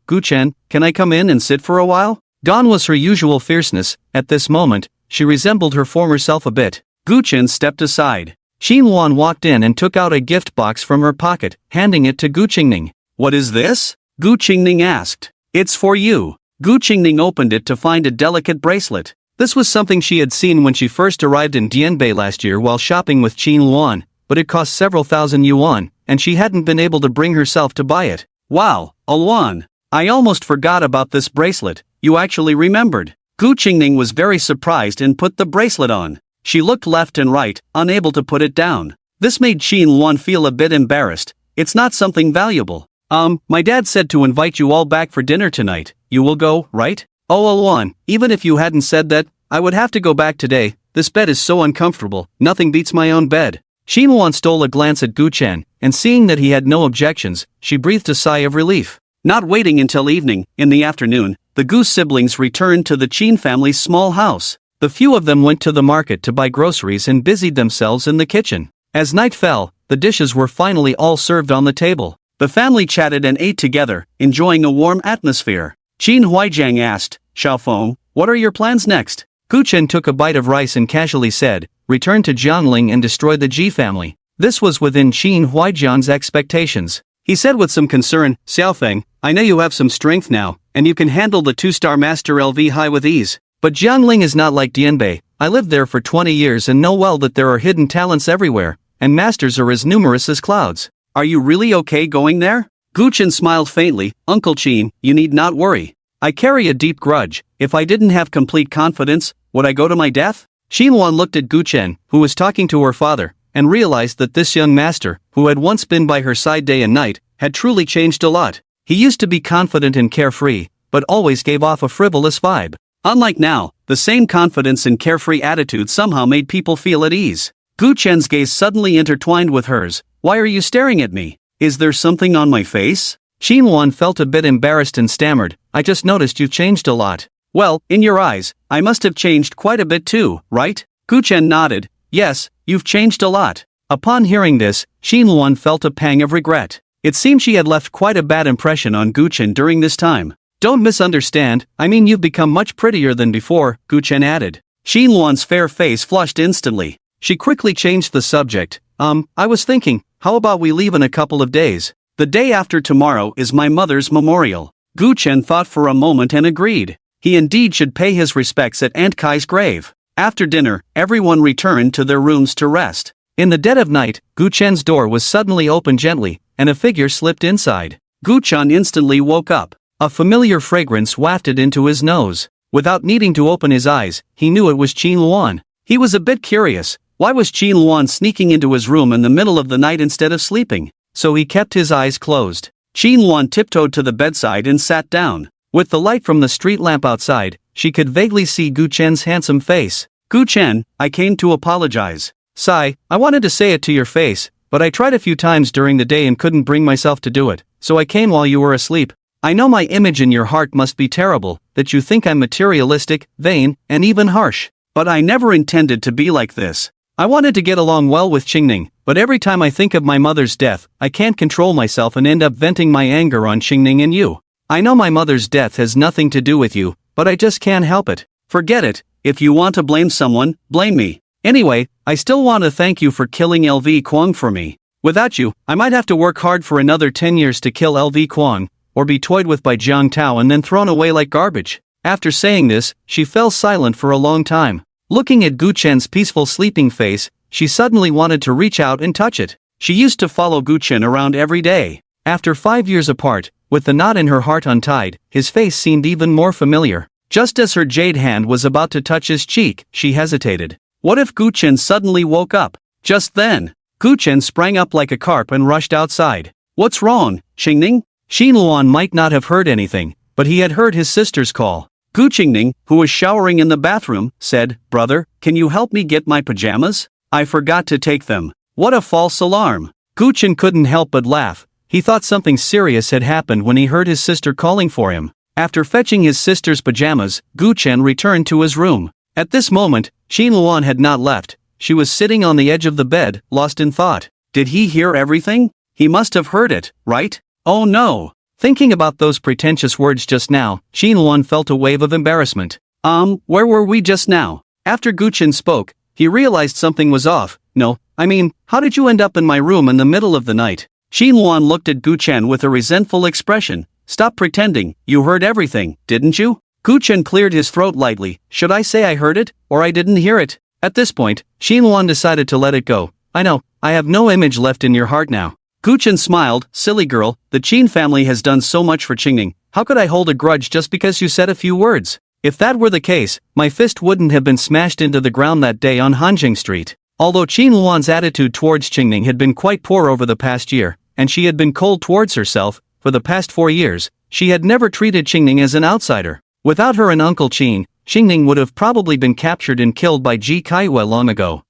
Gu-chen, can I come in and sit for a while? Gone was her usual fierceness. At this moment, she resembled her former self a bit. Gu-chen stepped aside. Xinluan walked in and took out a gift box from her pocket, handing it to Gu Qingning. What is this? Gu Qingning asked. It's for you. Gu Qingning opened it to find a delicate bracelet. This was something she had seen when she first arrived in Dianbei last year while shopping with Qin Luan, but it cost several thousand yuan, and she hadn't been able to bring herself to buy it. Wow, a Luan. I almost forgot about this bracelet. You actually remembered. Gu Qingning was very surprised and put the bracelet on. She looked left and right, unable to put it down. This made Qin Luan feel a bit embarrassed. It's not something valuable. My dad said to invite you all back for dinner tonight. You will go, right? Oh, Luan, even if you hadn't said that, I would have to go back today. This bed is so uncomfortable. Nothing beats my own bed. Qin Luan stole a glance at Gu Chen, and seeing that he had no objections, she breathed a sigh of relief. Not waiting until evening, in the afternoon, the Gu siblings returned to the Qin family's small house. The few of them went to the market to buy groceries and busied themselves in the kitchen. As night fell, the dishes were finally all served on the table. The family chatted and ate together, enjoying a warm atmosphere. Qin Huaijiang asked, Xiaofeng, what are your plans next? Gu Chen took a bite of rice and casually said, return to Jiangling and destroy the Ji family. This was within Qin Huaijiang's expectations. He said with some concern, Xiaofeng, I know you have some strength now, and you can handle the 2-star Master LV High with ease. But Jiangling is not like Dianbei. I lived there for 20 years and know well that there are hidden talents everywhere, and masters are as numerous as clouds. Are you really okay going there? Gu Chen smiled faintly. Uncle Qin, you need not worry. I carry a deep grudge. If I didn't have complete confidence, would I go to my death? Xinluan looked at Gu Chen, who was talking to her father, and realized that this young master, who had once been by her side day and night, had truly changed a lot. He used to be confident and carefree, but always gave off a frivolous vibe. Unlike now, the same confidence and carefree attitude somehow made people feel at ease. Gu Chen's gaze suddenly intertwined with hers. Why are you staring at me? Is there something on my face? Xinluan felt a bit embarrassed and stammered, I just noticed you changed a lot. Well, in your eyes, I must have changed quite a bit too, right? Gu Chen nodded. Yes, you've changed a lot. Upon hearing this, Xinluan felt a pang of regret. It seemed she had left quite a bad impression on Gu Chen during this time. Don't misunderstand, I mean you've become much prettier than before, Gu Chen added. Xinluan's fair face flushed instantly. She quickly changed the subject. I was thinking, how about we leave in a couple of days? The day after tomorrow is my mother's memorial. Gu Chen thought for a moment and agreed. He indeed should pay his respects at Aunt Kai's grave. After dinner, everyone returned to their rooms to rest. In the dead of night, Gu Chen's door was suddenly opened gently, and a figure slipped inside. Gu Chen instantly woke up. A familiar fragrance wafted into his nose. Without needing to open his eyes, he knew it was Qin Luan. He was a bit curious. Why was Qin Luan sneaking into his room in the middle of the night instead of sleeping? So he kept his eyes closed. Qin Luan tiptoed to the bedside and sat down. With the light from the street lamp outside, she could vaguely see Gu Chen's handsome face. Gu Chen, I came to apologize. Sigh, I wanted to say it to your face, but I tried a few times during the day and couldn't bring myself to do it, so I came while you were asleep. I know my image in your heart must be terrible, that you think I'm materialistic, vain, and even harsh. But I never intended to be like this. I wanted to get along well with Qingning, but every time I think of my mother's death, I can't control myself and end up venting my anger on Qingning and you. I know my mother's death has nothing to do with you, but I just can't help it. Forget it. If you want to blame someone, blame me. Anyway, I still want to thank you for killing LV Kwang for me. Without you, I might have to work hard for another 10 years to kill LV Kwang, or be toyed with by Jiang Tao and then thrown away like garbage. After saying this, she fell silent for a long time. Looking at Gu Chen's peaceful sleeping face, she suddenly wanted to reach out and touch it. She used to follow Gu Chen around every day. After 5 years apart, with the knot in her heart untied, his face seemed even more familiar. Just as her jade hand was about to touch his cheek, she hesitated. What if Gu Chen suddenly woke up? Just then, Gu Chen sprang up like a carp and rushed outside. What's wrong, Qingning? Xinluan might not have heard anything, but he had heard his sister's call. Gu Qingning, who was showering in the bathroom, said, Brother, can you help me get my pajamas? I forgot to take them. What a false alarm. Gu Chen couldn't help but laugh. He thought something serious had happened when he heard his sister calling for him. After fetching his sister's pajamas, Gu Chen returned to his room. At this moment, Qin Luan had not left. She was sitting on the edge of the bed, lost in thought. Did he hear everything? He must have heard it, right? Oh no. Thinking about those pretentious words just now, Shinluan felt a wave of embarrassment. Where were we just now? After Guchen spoke, he realized something was off. No, I mean, how did you end up in my room in the middle of the night? Shinluan looked at Guchen with a resentful expression. Stop pretending, you heard everything, didn't you? Guchen cleared his throat lightly. Should I say I heard it, or I didn't hear it? At this point, Shinluan decided to let it go. I know, I have no image left in your heart now. Guchen smiled. Silly girl, the Qin family has done so much for Qingning. How could I hold a grudge just because you said a few words? If that were the case, my fist wouldn't have been smashed into the ground that day on Hanjing Street. Although Qinluan's attitude towards Qingning had been quite poor over the past year, and she had been cold towards herself, for the past 4 years, she had never treated Qingning as an outsider. Without her and Uncle Qin, Qingning would have probably been captured and killed by Ji Kaiwe long ago.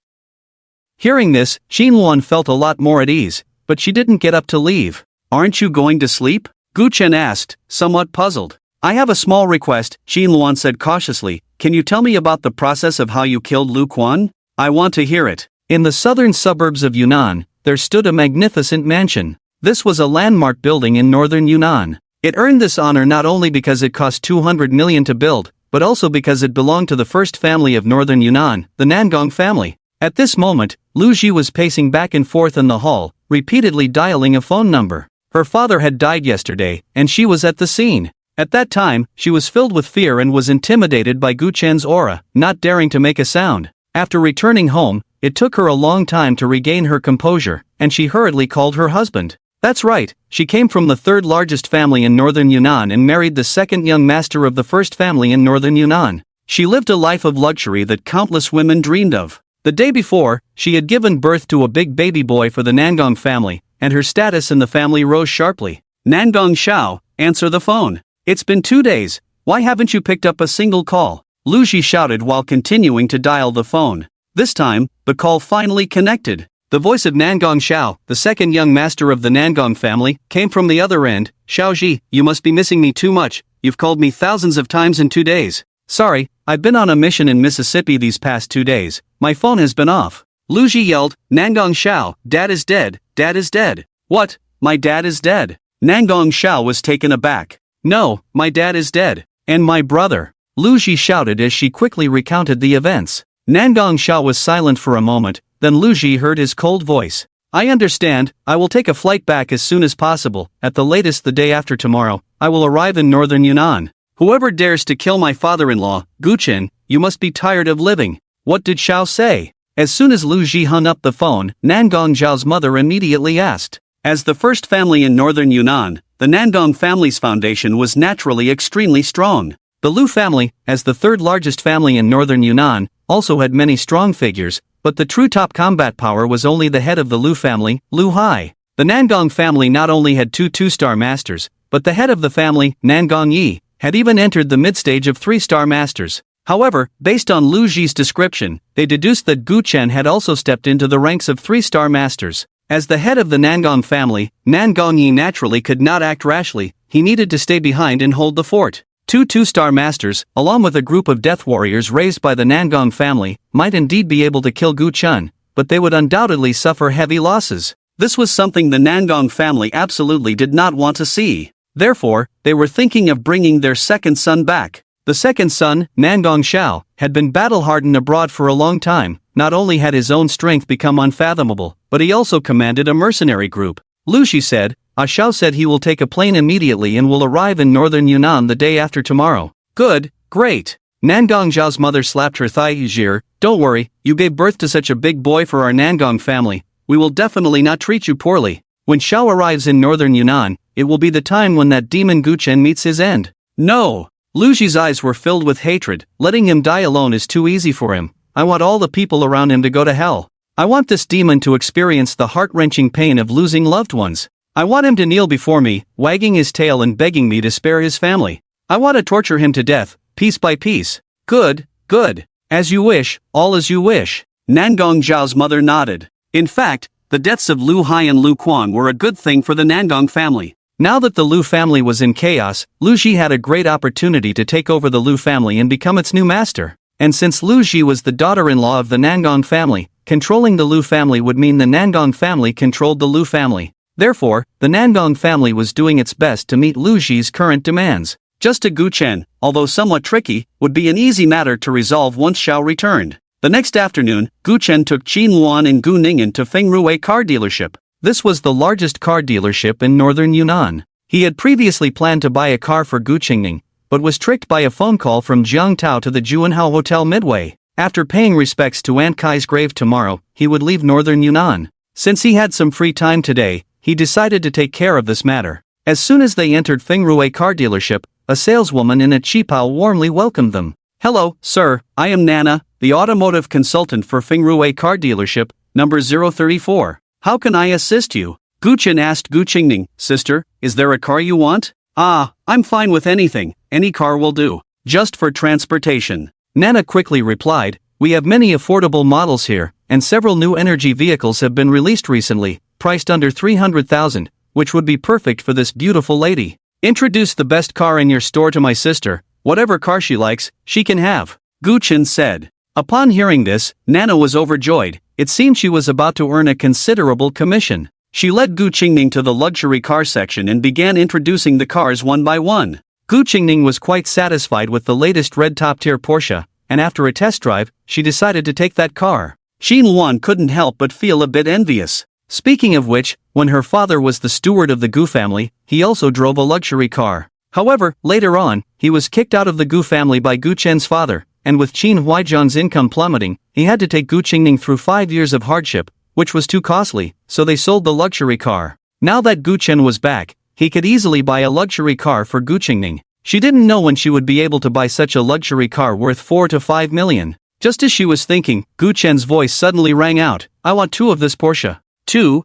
Hearing this, Qinluan felt a lot more at ease, but she didn't get up to leave. Aren't you going to sleep? Guchen asked, somewhat puzzled. I have a small request, Qinluan said cautiously. Can you tell me about the process of how you killed Lu Quan? I want to hear it. In the southern suburbs of Yunnan, there stood a magnificent mansion. This was a landmark building in northern Yunnan. It earned this honor not only because it cost 200 million to build, but also because it belonged to the first family of northern Yunnan, the Nangong family. At this moment, Lu Ji was pacing back and forth in the hall, repeatedly dialing a phone number. Her father had died yesterday, and she was at the scene. At that time, she was filled with fear and was intimidated by Guchen's aura, not daring to make a sound. After returning home, it took her a long time to regain her composure, and she hurriedly called her husband. That's right, she came from the third largest family in northern Yunnan and married the second young master of the first family in northern Yunnan. She lived a life of luxury that countless women dreamed of. The day before, she had given birth to a big baby boy for the Nangong family, and her status in the family rose sharply. Nangong Xiao, answer the phone. It's been 2 days, why haven't you picked up a single call? Lu Ji shouted while continuing to dial the phone. This time, the call finally connected. The voice of Nangong Xiao, the second young master of the Nangong family, came from the other end. Xiao Ji, you must be missing me too much, you've called me thousands of times in 2 days. Sorry, I've been on a mission in Mississippi these past 2 days, my phone has been off. Lu Ji yelled, Nangong Xiao, Dad is dead, Dad is dead. What, my dad is dead? Nangong Xiao was taken aback. No, my dad is dead. And my brother. Lu Ji shouted as she quickly recounted the events. Nangong Xiao was silent for a moment, then Lu Ji heard his cold voice. I understand, I will take a flight back as soon as possible, at the latest the day after tomorrow, I will arrive in northern Yunnan. Whoever dares to kill my father-in-law, Guchen, you must be tired of living. What did Xiao say? As soon as Lu Ji hung up the phone, Nangong Xiao's mother immediately asked. As the first family in northern Yunnan, the Nangong family's foundation was naturally extremely strong. The Lu family, as the third largest family in northern Yunnan, also had many strong figures, but the true top combat power was only the head of the Lu family, Lu Hai. The Nangong family not only had two 2-star masters, but the head of the family, Nangong Yi, had even entered the mid-stage of 3-star masters. However, based on Lu Ji's description, they deduced that Gu Chen had also stepped into the ranks of 3-star masters. As the head of the Nangong family, Nangong Yi naturally could not act rashly, he needed to stay behind and hold the fort. Two 2-star masters, along with a group of death warriors raised by the Nangong family, might indeed be able to kill Gu Chen, but they would undoubtedly suffer heavy losses. This was something the Nangong family absolutely did not want to see. Therefore, they were thinking of bringing their second son back. The second son, Nangong Xiao, had been battle-hardened abroad for a long time. Not only had his own strength become unfathomable, but he also commanded a mercenary group. Lu Shi said, Xiao said he will take a plane immediately and will arrive in northern Yunnan the day after tomorrow. Good, great. Nangong Xiao's mother slapped her thigh. Jir, don't worry, you gave birth to such a big boy for our Nangong family, we will definitely not treat you poorly. When Xiao arrives in northern Yunnan, it will be the time when that demon Gu Chen meets his end. No! Lu Shi's eyes were filled with hatred. Letting him die alone is too easy for him. I want all the people around him to go to hell. I want this demon to experience the heart-wrenching pain of losing loved ones. I want him to kneel before me, wagging his tail and begging me to spare his family. I want to torture him to death, piece by piece. Good, good. As you wish, all as you wish. Nangong Zhao's mother nodded. In fact, the deaths of Lu Hai and Lu Quan were a good thing for the Nangong family. Now that the Lu family was in chaos, Lu Ji had a great opportunity to take over the Lu family and become its new master. And since Lu Ji was the daughter-in-law of the Nangong family, Controlling the Lu family would mean the Nangong family controlled the Lu family. Therefore, the Nangong family was doing its best to meet Lu Ji's current demands. Just to Gu Chen, although somewhat tricky, would be an easy matter to resolve once Xiao returned. The next afternoon, Gu Chen took Qin Luan and Gu Ningen to Fengrui car dealership. This was the largest car dealership in northern Yunnan. He had previously planned to buy a car for Gu Qingning, but was tricked by a phone call from Jiang Tao to the Juanhao Hotel midway. After paying respects to Aunt Kai's grave tomorrow, he would leave northern Yunnan. Since he had some free time today, he decided to take care of this matter. As soon as they entered Fengrui car dealership, a saleswoman in a qipao warmly welcomed them. "Hello, sir, I am Nana, the automotive consultant for Fengrui car dealership, number 034. How can I assist you?" Gu Chen asked Gu Qingning, "Sister, is there a car you want?" "Ah, I'm fine with anything, any car will do. Just for transportation." Nana quickly replied, "We have many affordable models here, and several new energy vehicles have been released recently, priced under 300,000, which would be perfect for this beautiful lady. Introduce the best car in your store to my sister, whatever car she likes, she can have," Gu Chen said. Upon hearing this, Nana was overjoyed. It seemed she was about to earn a considerable commission. She led Gu Qingning to the luxury car section and began introducing the cars one by one. Gu Qingning was quite satisfied with the latest red top-tier Porsche, and after a test drive, she decided to take that car. Qin Luan couldn't help but feel a bit envious. Speaking of which, when her father was the steward of the Gu family, he also drove a luxury car. However, later on, he was kicked out of the Gu family by Gu Chen's father, and with Qin Huaizhang's income plummeting, he had to take Gu Qingning through 5 years of hardship, which was too costly, so they sold the luxury car. Now that Gu Chen was back, he could easily buy a luxury car for Gu Qingning. She didn't know when she would be able to buy such a luxury car worth 4 to 5 million. Just as she was thinking, Gu Chen's voice suddenly rang out, "I want 2 of this Porsche." Two?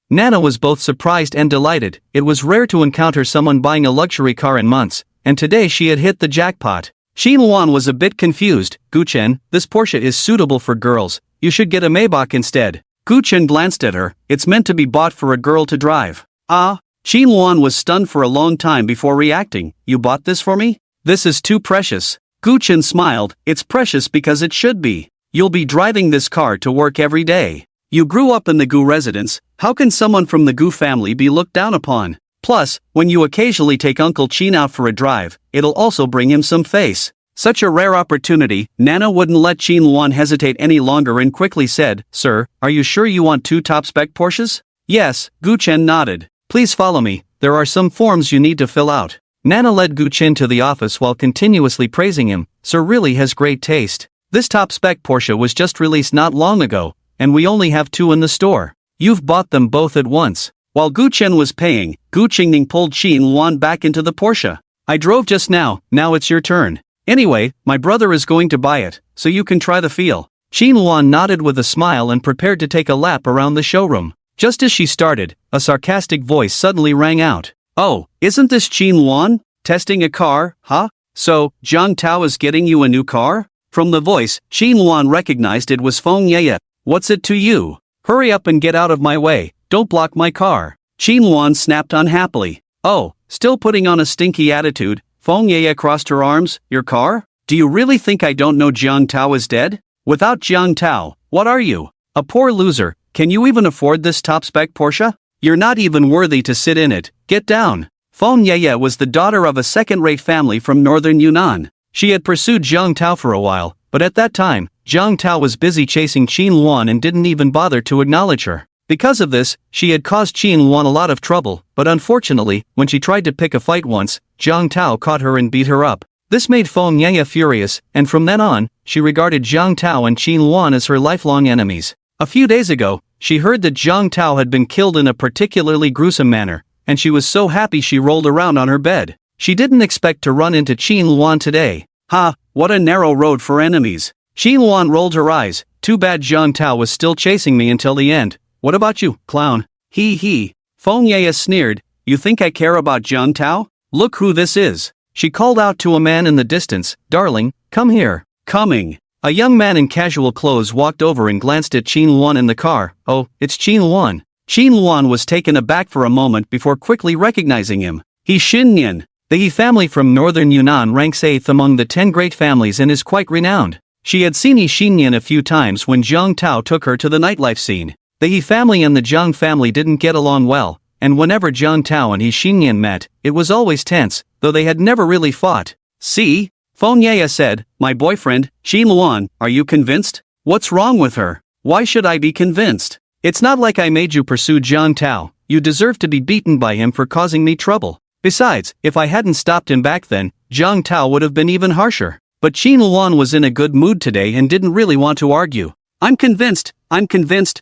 Nana was both surprised and delighted. It was rare to encounter someone buying a luxury car in months, and today she had hit the jackpot. Qin Luan was a bit confused. "Gu Chen, this Porsche is suitable for girls. You should get a Maybach instead." Gu Chen glanced at her. "It's meant to be bought for a girl to drive." "Ah?" Qin Luan was stunned for a long time before reacting. "You bought this for me? This is too precious." Gu Chen smiled. "It's precious because it should be. You'll be driving this car to work every day. You grew up in the Gu residence, how can someone from the Gu family be looked down upon? Plus, when you occasionally take Uncle Qin out for a drive, it'll also bring him some face." Such a rare opportunity, Nana wouldn't let Qin Luan hesitate any longer and quickly said, "Sir, are you sure you want 2 top-spec Porsches?" "Yes," Gu Chen nodded. "Please follow me, there are some forms you need to fill out." Nana led Gu Chen to the office while continuously praising him. "Sir really has great taste. This top-spec Porsche was just released not long ago, and we only have 2 in the store. You've bought them both at once." While Gu Chen was paying, Gu Qingning pulled Qin Luan back into the Porsche. "I drove just now it's your turn. Anyway, my brother is going to buy it, so you can try the feel." Qin Luan nodded with a smile and prepared to take a lap around the showroom. Just as she started, a sarcastic voice suddenly rang out. "Oh, isn't this Qin Luan? Testing a car, huh? So, Jiang Tao is getting you a new car?" From the voice, Qin Luan recognized it was Feng Yeye. "What's it to you? Hurry up and get out of my way, don't block my car." Qin Luan snapped unhappily. "Oh, still putting on a stinky attitude?" Feng Yeye crossed her arms. "Your car? Do you really think I don't know Jiang Tao is dead? Without Jiang Tao, what are you? A poor loser. Can you even afford this top-spec Porsche? You're not even worthy to sit in it. Get down." Feng Yeye was the daughter of a second-rate family from northern Yunnan. She had pursued Jiang Tao for a while, but at that time, Jiang Tao was busy chasing Qin Luan and didn't even bother to acknowledge her. Because of this, she had caused Qin Luan a lot of trouble, but unfortunately, when she tried to pick a fight once, Jiang Tao caught her and beat her up. This made Feng Yeye furious, and from then on, she regarded Jiang Tao and Qin Luan as her lifelong enemies. A few days ago, she heard that Jiang Tao had been killed in a particularly gruesome manner, and she was so happy she rolled around on her bed. She didn't expect to run into Qin Luan today. "Ha, what a narrow road for enemies." Qin Luan rolled her eyes. "Too bad Jiang Tao was still chasing me until the end. What about you, clown?" He. Feng Yeye sneered. "You think I care about Jiang Tao? Look who this is." She called out to a man in the distance, "Darling, come here." "Coming." A young man in casual clothes walked over and glanced at Qin Luan in the car. "Oh, it's Qin Luan." Qin Luan was taken aback for a moment before quickly recognizing him. He's Xin Nian. The He family from northern Yunnan ranks 8th among the 10 great families and is quite renowned. She had seen Yi Xinyan a few times when Zhang Tao took her to the nightlife scene. The He family and the Zhang family didn't get along well, and whenever Zhang Tao and Yi Xinyan met, it was always tense, though they had never really fought. See? Feng Yaya said, my boyfriend, Qin Luan, are you convinced? What's wrong with her? Why should I be convinced? It's not like I made you pursue Zhang Tao, you deserve to be beaten by him for causing me trouble. Besides, if I hadn't stopped him back then, Zhang Tao would have been even harsher. But Qin Luan was in a good mood today and didn't really want to argue. I'm convinced,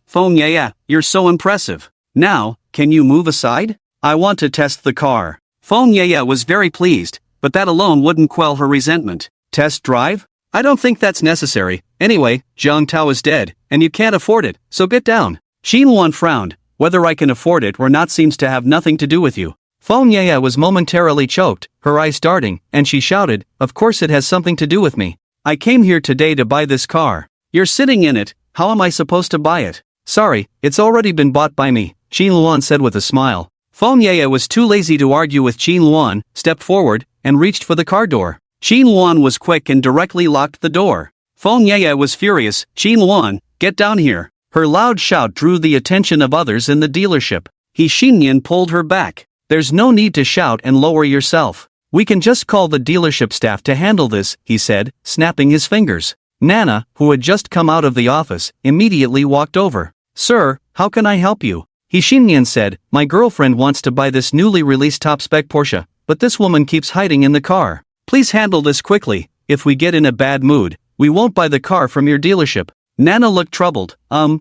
Feng Yaya, you're so impressive. Now, can you move aside? I want to test the car. Feng Yaya was very pleased, but that alone wouldn't quell her resentment. Test drive? I don't think that's necessary. Anyway, Zhang Tao is dead, and you can't afford it, so get down. Qin Luan frowned. Whether I can afford it or not seems to have nothing to do with you. Feng Yaya was momentarily choked, her eyes darting, and she shouted, of course it has something to do with me. I came here today to buy this car. You're sitting in it, how am I supposed to buy it? Sorry, it's already been bought by me, Qin Luan said with a smile. Feng Yaya was too lazy to argue with Qin Luan, stepped forward, and reached for the car door. Qin Luan was quick and directly locked the door. Feng Yaya was furious, Qin Luan, get down here. Her loud shout drew the attention of others in the dealership. He Xinyan pulled her back. There's no need to shout and lower yourself. We can just call the dealership staff to handle this, he said, snapping his fingers. Nana, who had just come out of the office, immediately walked over. Sir, how can I help you? He Xinyan said, my girlfriend wants to buy this newly released top-spec Porsche, but this woman keeps hiding in the car. Please handle this quickly. If we get in a bad mood, we won't buy the car from your dealership. Nana looked troubled.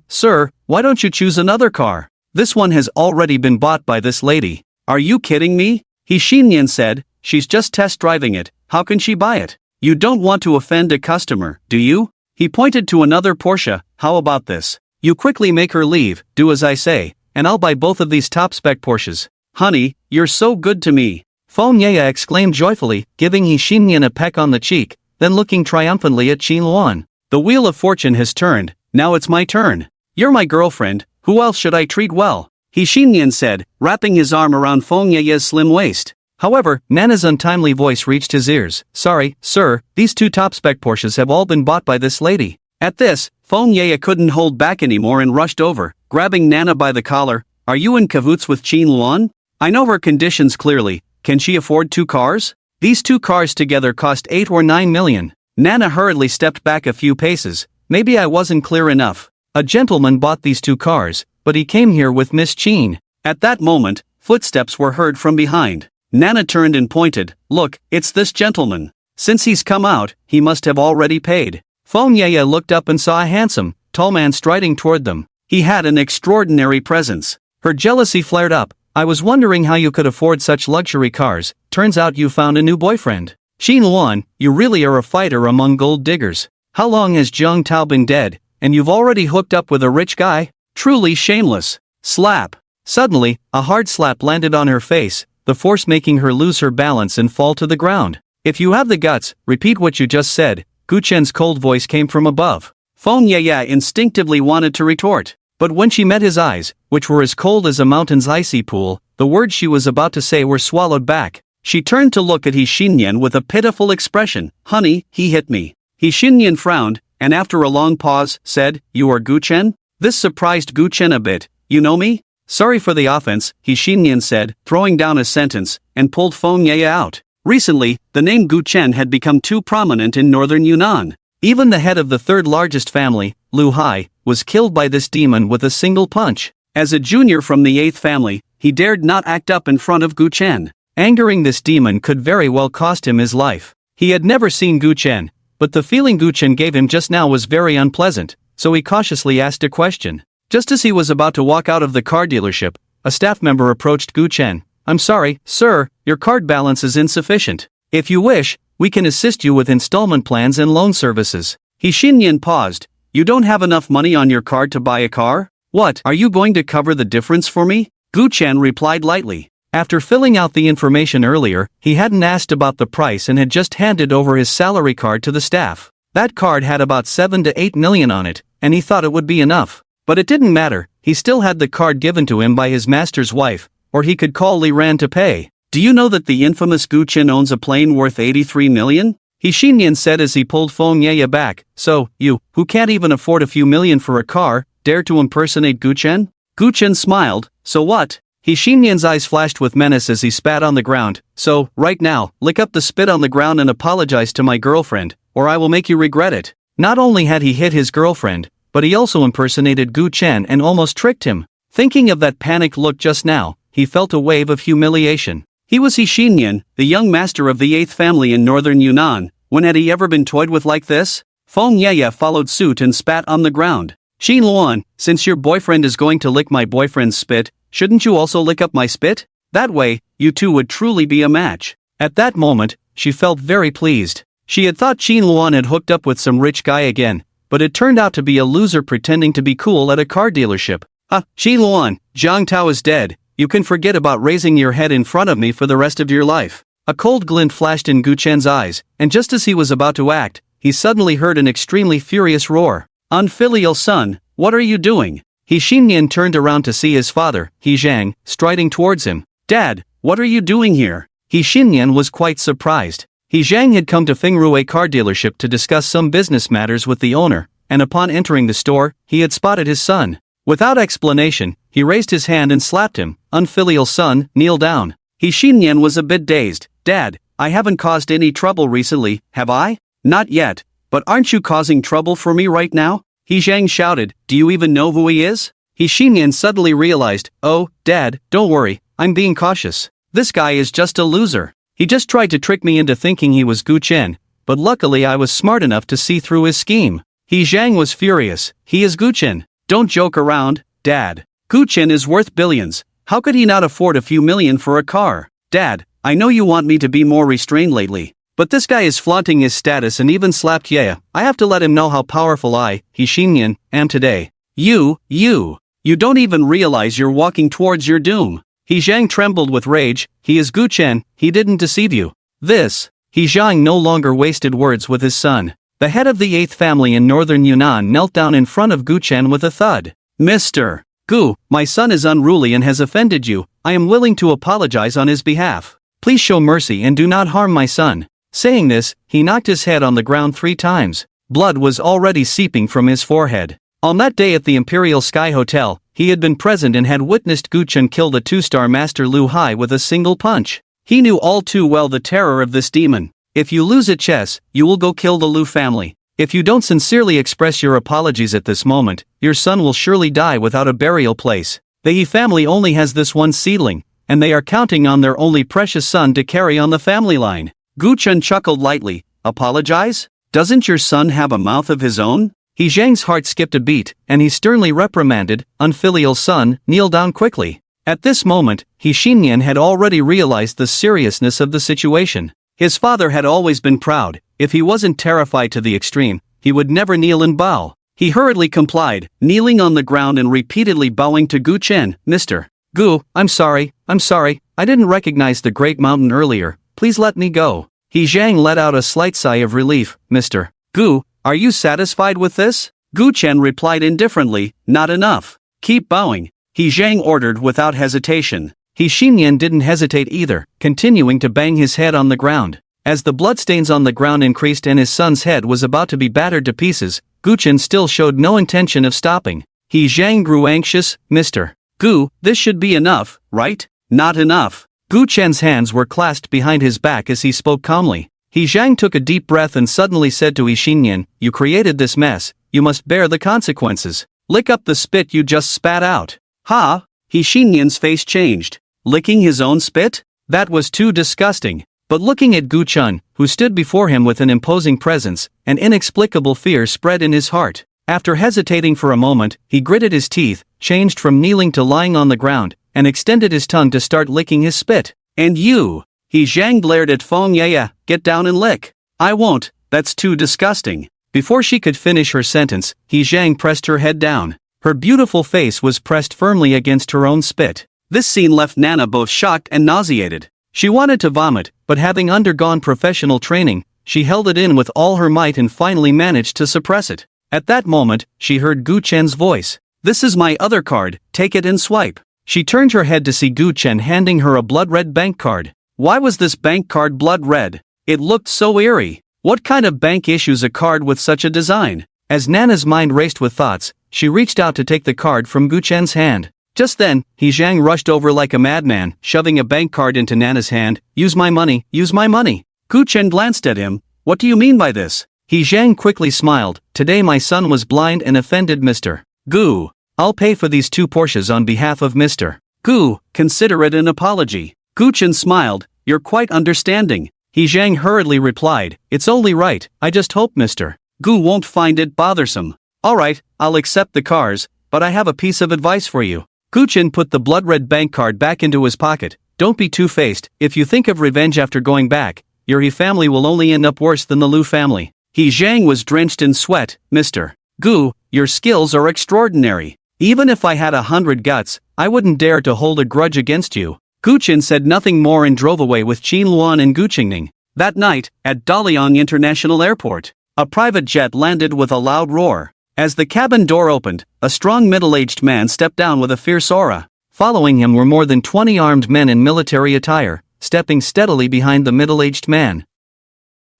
Sir, why don't you choose another car? This one has already been bought by this lady. Are you kidding me? He Xinyan said, she's just test driving it, how can she buy it? You don't want to offend a customer, do you? He pointed to another Porsche, how about this? You quickly make her leave, do as I say, and I'll buy both of these top-spec Porsches. Honey, you're so good to me. Feng Yaya exclaimed joyfully, giving He Xinyan a peck on the cheek, then looking triumphantly at Qin Luan. The wheel of fortune has turned, now it's my turn. You're my girlfriend, who else should I treat well? He Xinyan said, wrapping his arm around Feng Yaya's slim waist. However, Nana's untimely voice reached his ears. Sorry, sir, these two top-spec Porsches have all been bought by this lady. At this, Feng Yaya couldn't hold back anymore and rushed over, grabbing Nana by the collar. Are you in cahoots with Qin Luan? I know her conditions clearly. Can she afford 2 cars? These 2 cars together cost 8 or 9 million. Nana hurriedly stepped back a few paces. Maybe I wasn't clear enough. A gentleman bought these 2 cars, but he came here with Miss Qin. At that moment, footsteps were heard from behind. Nana turned and pointed. Look, it's this gentleman. Since he's come out, he must have already paid. Feng Yaya looked up and saw a handsome, tall man striding toward them. He had an extraordinary presence. Her jealousy flared up. I was wondering how you could afford such luxury cars. Turns out you found a new boyfriend. Qin Luan, you really are a fighter among gold diggers. How long has Zhang Tao been dead, and you've already hooked up with a rich guy? Truly shameless. Slap. Suddenly, a hard slap landed on her face, the force making her lose her balance and fall to the ground. If you have the guts, repeat what you just said. Gu Chen's cold voice came from above. Feng Yaya instinctively wanted to retort, but when she met his eyes, which were as cold as a mountain's icy pool, the words she was about to say were swallowed back. She turned to look at He Xinyan with a pitiful expression. Honey, he hit me. He Xinyan frowned, and after a long pause, said, You are Gu Chen? This surprised Gu Chen a bit. You know me? Sorry for the offense, He Xinyan said, throwing down a sentence, and pulled Feng Yaya out. Recently, the name Gu Chen had become too prominent in northern Yunnan. Even the head of the 3rd largest family, Lu Hai, was killed by this demon with a single punch. As a junior from the 8th family, he dared not act up in front of Gu Chen. Angering this demon could very well cost him his life. He had never seen Gu Chen, but the feeling Gu Chen gave him just now was very unpleasant, so he cautiously asked a question. Just as he was about to walk out of the car dealership, a staff member approached Gu Chen. I'm sorry, sir, your card balance is insufficient. If you wish, we can assist you with installment plans and loan services. He Xinyan paused. You don't have enough money on your card to buy a car? What, are you going to cover the difference for me? Gu Chen replied lightly. After filling out the information earlier, he hadn't asked about the price and had just handed over his salary card to the staff. That card had about 7 to 8 million on it, and he thought it would be enough. But it didn't matter, he still had the card given to him by his master's wife, or he could call Li Ran to pay. Do you know that the infamous Gu Chen owns a plane worth 83 million? Hishinian said as he pulled Feng Yeye back. So, you, who can't even afford a few million for a car, dare to impersonate Guchen? Guchen smiled. So what? Hishinian's eyes flashed with menace as he spat on the ground. So, right now, lick up the spit on the ground and apologize to my girlfriend, or I will make you regret it. Not only had he hit his girlfriend, but he also impersonated Gu Chen and almost tricked him. Thinking of that panicked look just now, he felt a wave of humiliation. He was Hishinian, the young master of the 8th family in northern Yunnan. When had he ever been toyed with like this? Feng Yeye followed suit and spat on the ground. Xin Luan, since your boyfriend is going to lick my boyfriend's spit, shouldn't you also lick up my spit? That way, you two would truly be a match. At that moment, she felt very pleased. She had thought Xin Luan had hooked up with some rich guy again, but it turned out to be a loser pretending to be cool at a car dealership. Xin Luan, Zhang Tao is dead. You can forget about raising your head in front of me for the rest of your life. A cold glint flashed in Gu Chen's eyes, and just as he was about to act, he suddenly heard an extremely furious roar. Unfilial son, what are you doing? Hishinian turned around to see his father, He Zhang, striding towards him. Dad, what are you doing here? Hishinian was quite surprised. He Zhang had come to Fengrui car dealership to discuss some business matters with the owner, and upon entering the store, he had spotted his son. Without explanation, he raised his hand and slapped him. Unfilial son, kneel down. Hishinian was a bit dazed. Dad, I haven't caused any trouble recently, have I? Not yet, but aren't you causing trouble for me right now? He Zhang shouted. Do you even know who he is? Hishinian suddenly realized. Oh, Dad, don't worry, I'm being cautious. This guy is just a loser. He just tried to trick me into thinking he was Gu Chen, but luckily I was smart enough to see through his scheme. He Zhang was furious. He is Gu Chen. Don't joke around, Dad. Gu Chen is worth billions. How could he not afford a few million for a car? Dad, I know you want me to be more restrained lately, but this guy is flaunting his status and even slapped Yeye. I have to let him know how powerful I, Hishinian, am today. You don't even realize you're walking towards your doom. He Zhang trembled with rage. He is Gu Chen, he didn't deceive you. He Zhang no longer wasted words with his son. The head of the 8th family in northern Yunnan knelt down in front of Gu Chen with a thud. Mr. Gu, my son is unruly and has offended you. I am willing to apologize on his behalf. Please show mercy and do not harm my son. Saying this, he knocked his head on the ground 3 times. Blood was already seeping from his forehead. On that day at the Imperial Sky Hotel, he had been present and had witnessed Gu Chen kill the 2-star master Lu Hai with a single punch. He knew all too well the terror of this demon. If you lose at chess, you will go kill the Lu family. If you don't sincerely express your apologies at this moment, your son will surely die without a burial place. The He family only has this one seedling, and they are counting on their only precious son to carry on the family line. Gu Chen chuckled lightly. Apologize? Doesn't your son have a mouth of his own? He Zhang's heart skipped a beat, and he sternly reprimanded. Unfilial son, kneel down quickly. At this moment, Hishinian had already realized the seriousness of the situation. His father had always been proud. If he wasn't terrified to the extreme, he would never kneel and bow. He hurriedly complied, kneeling on the ground and repeatedly bowing to Gu Chen. Mr. Gu, I'm sorry, I didn't recognize the great mountain earlier, please let me go. He Zhang let out a slight sigh of relief. Mr. Gu, are you satisfied with this? Gu Chen replied indifferently, not enough. Keep bowing. He Zhang ordered without hesitation. Hishinian didn't hesitate either, continuing to bang his head on the ground. As the bloodstains on the ground increased and his son's head was about to be battered to pieces, Gu Chen still showed no intention of stopping. He Zhang grew anxious. Mr. Gu, this should be enough, right? Not enough. Gu Chen's hands were clasped behind his back as he spoke calmly. He Zhang took a deep breath and suddenly said to Hishinian, you created this mess, you must bear the consequences. Lick up the spit you just spat out. Ha! Hishinian's face changed. Licking his own spit? That was too disgusting. But looking at Gu Chen, who stood before him with an imposing presence, an inexplicable fear spread in his heart. After hesitating for a moment, he gritted his teeth, changed from kneeling to lying on the ground, and extended his tongue to start licking his spit. And you! He Zhang glared at Feng Yeye. Get down and lick. I won't, that's too disgusting. Before she could finish her sentence, He Zhang pressed her head down. Her beautiful face was pressed firmly against her own spit. This scene left Nana both shocked and nauseated. She wanted to vomit, but having undergone professional training, she held it in with all her might and finally managed to suppress it. At that moment, she heard Gu Chen's voice. This is my other card, take it and swipe. She turned her head to see Gu Chen handing her a blood-red bank card. Why was this bank card blood red? It looked so eerie. What kind of bank issues a card with such a design? As Nana's mind raced with thoughts, she reached out to take the card from Gu Chen's hand. Just then, He Zhang rushed over like a madman, shoving a bank card into Nana's hand. Use my money, use my money. Gu Chen glanced at him. What do you mean by this? He Zhang quickly smiled. Today my son was blind and offended Mr. Gu. I'll pay for these 2 Porsches on behalf of Mr. Gu. Consider it an apology. Gu Chen smiled. You're quite understanding. He Zhang hurriedly replied. It's only right. I just hope Mr. Gu won't find it bothersome. Alright, I'll accept the cars, but I have a piece of advice for you. Gu Chen put the blood-red bank card back into his pocket. Don't be two-faced. If you think of revenge after going back, your He family will only end up worse than the Lu family. He Zhang was drenched in sweat. Mr. Gu, your skills are extraordinary. Even if I had 100 guts, I wouldn't dare to hold a grudge against you. Gu Chen said nothing more and drove away with Qin Luan and Gu Qingning. That night, at Daliang International Airport, a private jet landed with a loud roar. As the cabin door opened, a strong middle-aged man stepped down with a fierce aura. Following him were more than 20 armed men in military attire, stepping steadily behind the middle-aged man.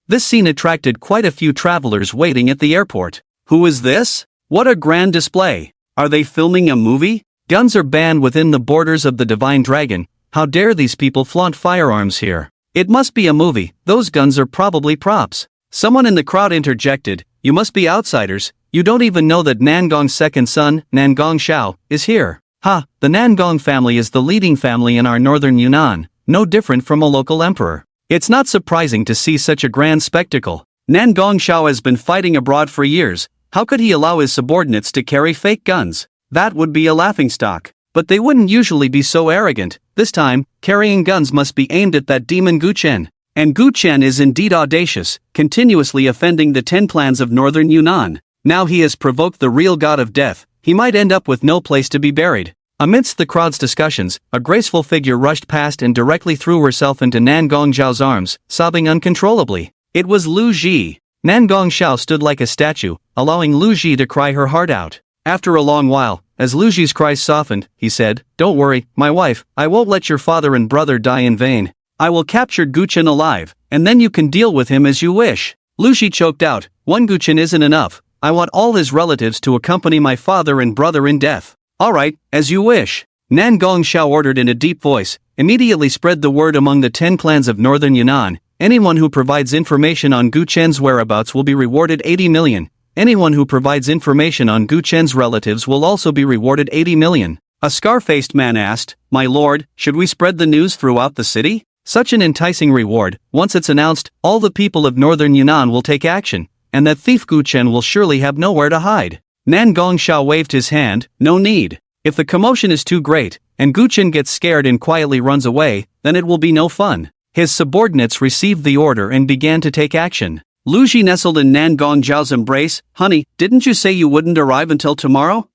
This scene attracted quite a few travelers waiting at the airport. Who is this? What a grand display! Are they filming a movie? Guns are banned within the borders of the Divine Dragon. How dare these people flaunt firearms here? It must be a movie. Those guns are probably props. Someone in the crowd interjected. You must be outsiders. You don't even know that Nangong's second son, Nangong Xiao, is here. Ha, the Nangong family is the leading family in our northern Yunnan, no different from a local emperor. It's not surprising to see such a grand spectacle. Nangong Xiao has been fighting abroad for years. How could he allow his subordinates to carry fake guns? That would be a laughingstock. But they wouldn't usually be so arrogant. This time, carrying guns must be aimed at that demon Gu Chen. And Gu Chen is indeed audacious, continuously offending the 10 clans of northern Yunnan. Now he has provoked the real god of death. He might end up with no place to be buried. Amidst the crowd's discussions, a graceful figure rushed past and directly threw herself into Nangong Xiao's arms, sobbing uncontrollably. It was Lu Ji. Nangong Xiao stood like a statue, allowing Lu Ji to cry her heart out. After a long while, as Lu Ji's cries softened, he said, Don't worry, my wife, I won't let your father and brother die in vain. I will capture Gu Chen alive, and then you can deal with him as you wish. Lu Ji choked out, One Gu Chen isn't enough. I want all his relatives to accompany my father and brother in death. Alright, as you wish. Nangong Xiao ordered in a deep voice, immediately spread the word among the 10 clans of northern Yunnan. Anyone who provides information on Gu Chen's whereabouts will be rewarded 80 million. Anyone who provides information on Gu Chen's relatives will also be rewarded 80 million. A scar-faced man asked, My lord, should we spread the news throughout the city? Such an enticing reward, once it's announced, all the people of northern Yunnan will take action, and that thief Gu Chen will surely have nowhere to hide. Nangong Xiao waved his hand, no need. If the commotion is too great, and Gu Chen gets scared and quietly runs away, then it will be no fun. His subordinates received the order and began to take action. Lu Ji nestled in Nangong Xiao's embrace. Honey, didn't you say you wouldn't arrive until tomorrow?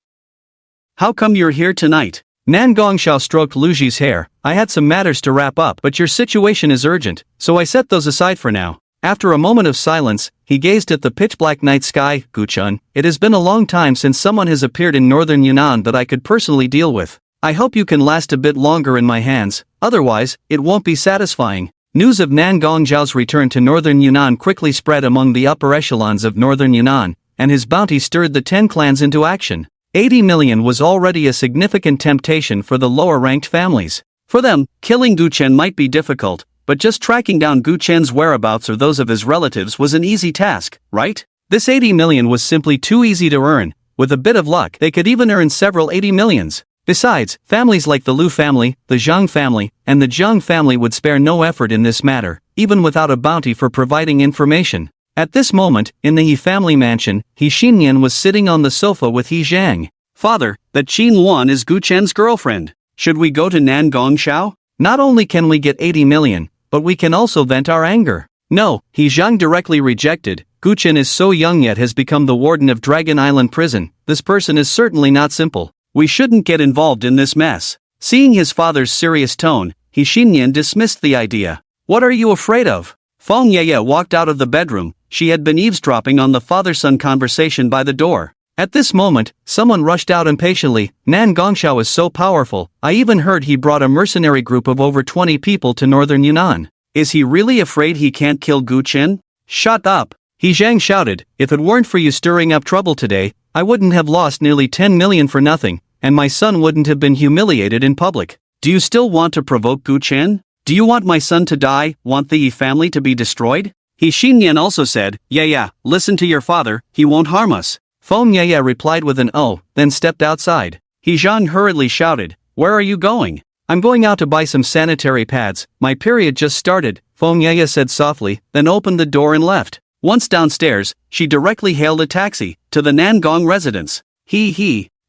How come you're here tonight? Nangong Xiao stroked Lu Ji's hair. I had some matters to wrap up, but your situation is urgent, so I set those aside for now. After a moment of silence, he gazed at the pitch-black night sky. Gu Chen, it has been a long time since someone has appeared in northern Yunnan that I could personally deal with. I hope you can last a bit longer in my hands, otherwise, it won't be satisfying. News of Nangong Xiao's return to northern Yunnan quickly spread among the upper echelons of northern Yunnan, and his bounty stirred the 10 clans into action. 80 million was already a significant temptation for the lower-ranked families. For them, killing Gu Chen might be difficult, but just tracking down Gu Chen's whereabouts or those of his relatives was an easy task, right? This 80 million was simply too easy to earn. With a bit of luck, they could even earn several 80 millions. Besides, families like the Lu family, the Zhang family, and the Zhang family would spare no effort in this matter, even without a bounty for providing information. At this moment, in the He family mansion, He Xinyan was sitting on the sofa with He Zhang. Father, that Qin Luan is Gu Chen's girlfriend. Should we go to Nangong Xiao? Not only can we get 80 million, but we can also vent our anger. No, He Zhang directly rejected. Gu Chen is so young yet has become the warden of Dragon Island Prison. This person is certainly not simple. We shouldn't get involved in this mess. Seeing his father's serious tone, He Xinyan dismissed the idea. What are you afraid of? Feng Yeye walked out of the bedroom. She had been eavesdropping on the father-son conversation by the door. At this moment, someone rushed out impatiently. Nangong Xiao is so powerful, I even heard he brought a mercenary group of over 20 people to northern Yunnan. Is he really afraid he can't kill Gu Chen? Shut up! He Zhang shouted, if it weren't for you stirring up trouble today, I wouldn't have lost nearly 10 million for nothing, and my son wouldn't have been humiliated in public. Do you still want to provoke Gu Chen? Do you want my son to die, want the Yi family to be destroyed? He Xinyan also said, yeah, listen to your father, he won't harm us. Feng Yaya replied with an oh, then stepped outside. He Zhang hurriedly shouted, where are you going? I'm going out to buy some sanitary pads, my period just started, Feng Yaya said softly, then opened the door and left. Once downstairs, she directly hailed a taxi, to the Nangong residence.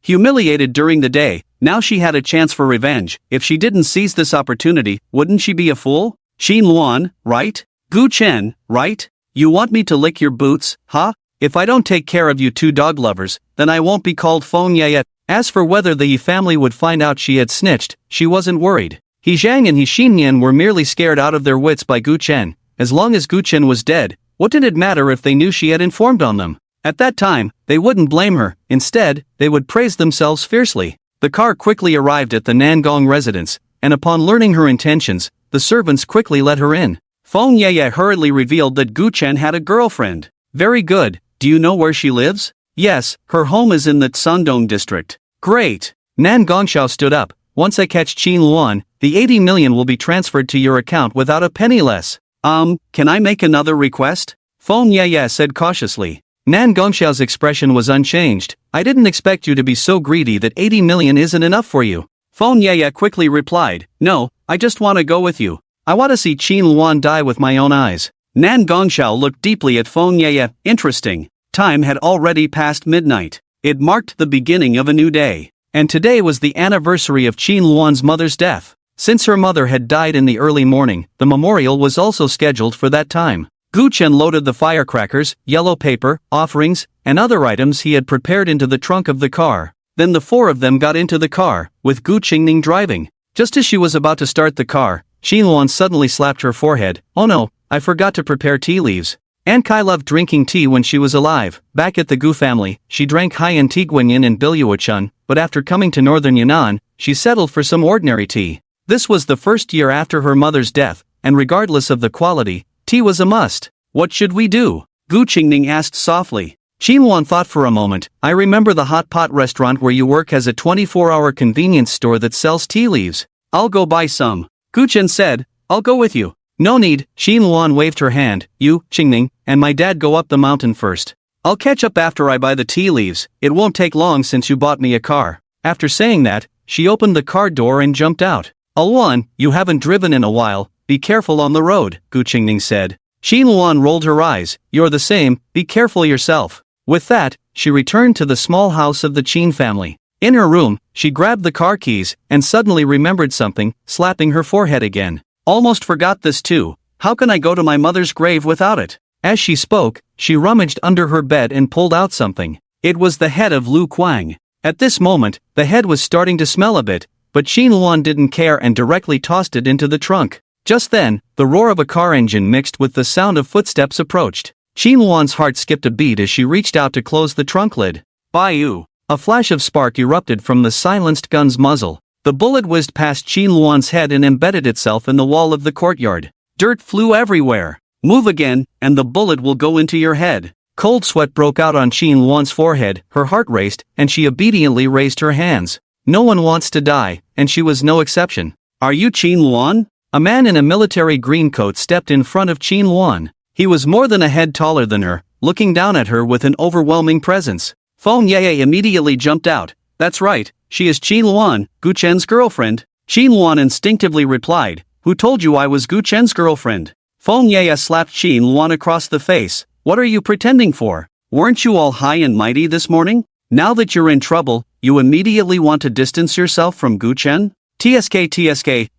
Humiliated during the day, now she had a chance for revenge. If she didn't seize this opportunity, wouldn't she be a fool? Xin Luan, right? Gu Chen, right? You want me to lick your boots, huh? If I don't take care of you two dog lovers, then I won't be called Feng Yaya. As for whether the Yi family would find out she had snitched, she wasn't worried. He Zhang and He Xinyan were merely scared out of their wits by Gu Chen. As long as Gu Chen was dead, what did it matter if they knew she had informed on them? At that time, they wouldn't blame her, instead, they would praise themselves fiercely. The car quickly arrived at the Nangong residence, and upon learning her intentions, the servants quickly let her in. Feng Yaya hurriedly revealed that Gu Chen had a girlfriend. Very good, do you know where she lives? Yes, her home is in the Shandong district. Great! Nan Gongxiao stood up, once I catch Qin Luan, the 80 million will be transferred to your account without a penny less. Can I make another request? Feng Yaya said cautiously. Nan Gongxiao's expression was unchanged. I didn't expect you to be so greedy that 80 million isn't enough for you. Feng Yaya quickly replied, no, I just want to go with you. I want to see Qin Luan die with my own eyes. Nan Gongxiao looked deeply at Feng Yaya. Interesting. Time had already passed midnight. It marked the beginning of a new day. And today was the anniversary of Qin Luan's mother's death. Since her mother had died in the early morning, the memorial was also scheduled for that time. Gu Chen loaded the firecrackers, yellow paper, offerings, and other items he had prepared into the trunk of the car. Then the four of them got into the car, with Gu Qingning driving. Just as she was about to start the car, Qin Luan suddenly slapped her forehead. Oh no, I forgot to prepare tea leaves. Aunt Kai loved drinking tea when she was alive. Back at the Gu family, she drank Haiyan Tiguanyin and Biluochun, but after coming to northern Yunnan, she settled for some ordinary tea. This was the first year after her mother's death, and regardless of the quality, tea was a must. What should we do? Gu Qingning asked softly. Qin Luan thought for a moment. I remember the hot pot restaurant where you work has a 24-hour convenience store that sells tea leaves. I'll go buy some. Gu Chen said, I'll go with you. No need, Qin Luan waved her hand. You, Qingning, and my dad go up the mountain first. I'll catch up after I buy the tea leaves. It won't take long since you bought me a car. After saying that, she opened the car door and jumped out. Luan, you haven't driven in a while, be careful on the road, Gu Qingning said. Qin Luan rolled her eyes. You're the same, be careful yourself. With that, she returned to the small house of the Qin family. In her room, she grabbed the car keys, and suddenly remembered something, slapping her forehead again. Almost forgot this too. How can I go to my mother's grave without it? As she spoke, she rummaged under her bed and pulled out something. It was the head of Lu Kuang. At this moment, the head was starting to smell a bit, but Qin Luan didn't care and directly tossed it into the trunk. Just then, the roar of a car engine mixed with the sound of footsteps approached. Qin Luan's heart skipped a beat as she reached out to close the trunk lid. Baiyu! A flash of spark erupted from the silenced gun's muzzle. The bullet whizzed past Qin Luan's head and embedded itself in the wall of the courtyard. Dirt flew everywhere. Move again, and the bullet will go into your head. Cold sweat broke out on Qin Luan's forehead, her heart raced, and she obediently raised her hands. No one wants to die, and she was no exception. Are you Qin Luan? A man in a military green coat stepped in front of Qin Luan. He was more than a head taller than her, looking down at her with an overwhelming presence. Feng Yaya immediately jumped out. That's right, she is Qin Luan, Gu Chen's girlfriend. Qin Luan instinctively replied, who told you I was Gu Chen's girlfriend? Feng Yaya slapped Qin Luan across the face. What are you pretending for? Weren't you all high and mighty this morning? Now that you're in trouble, you immediately want to distance yourself from Gu Chen? TSK,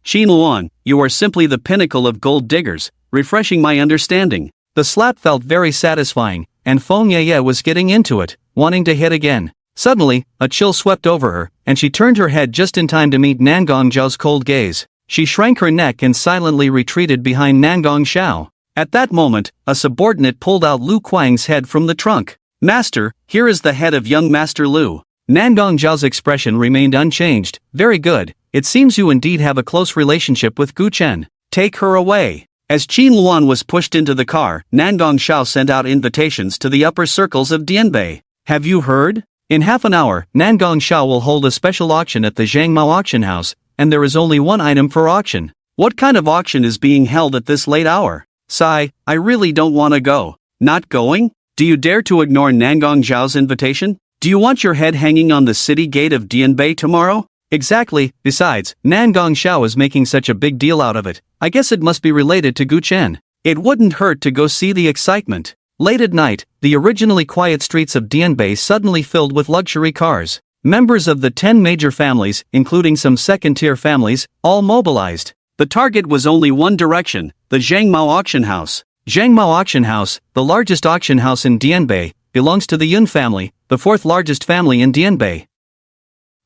Qin Luan, you are simply the pinnacle of gold diggers, refreshing my understanding. The slap felt very satisfying, and Feng Yaya was getting into it, wanting to hit again. Suddenly, a chill swept over her, and she turned her head just in time to meet Nangong Zhao's cold gaze. She shrank her neck and silently retreated behind Nangong Xiao. At that moment, a subordinate pulled out Lu Kuang's head from the trunk. Master, here is the head of young Master Lu. Nangong Zhao's expression remained unchanged. Very good, it seems you indeed have a close relationship with Gu Chen. Take her away. As Qin Luan was pushed into the car, Nangong Xiao sent out invitations to the upper circles of Dianbei. Have you heard? In half an hour, Nangong Xiao will hold a special auction at the Zhangmao auction house, and there is only one item for auction. What kind of auction is being held at this late hour? Sigh, I really don't want to go. Not going? Do you dare to ignore Nangong Xiao's invitation? Do you want your head hanging on the city gate of Dianbei tomorrow? Exactly. Besides, Nangong Xiao is making such a big deal out of it. I guess it must be related to Gu Chen. It wouldn't hurt to go see the excitement. Late at night, the originally quiet streets of Dianbei suddenly filled with luxury cars. Members of the 10 major families, including some second-tier families, all mobilized. The target was only one direction, the Zhangmao auction house. Zhangmao auction house, the largest auction house in Dianbei, belongs to the Yun family, the fourth largest family in Dianbei.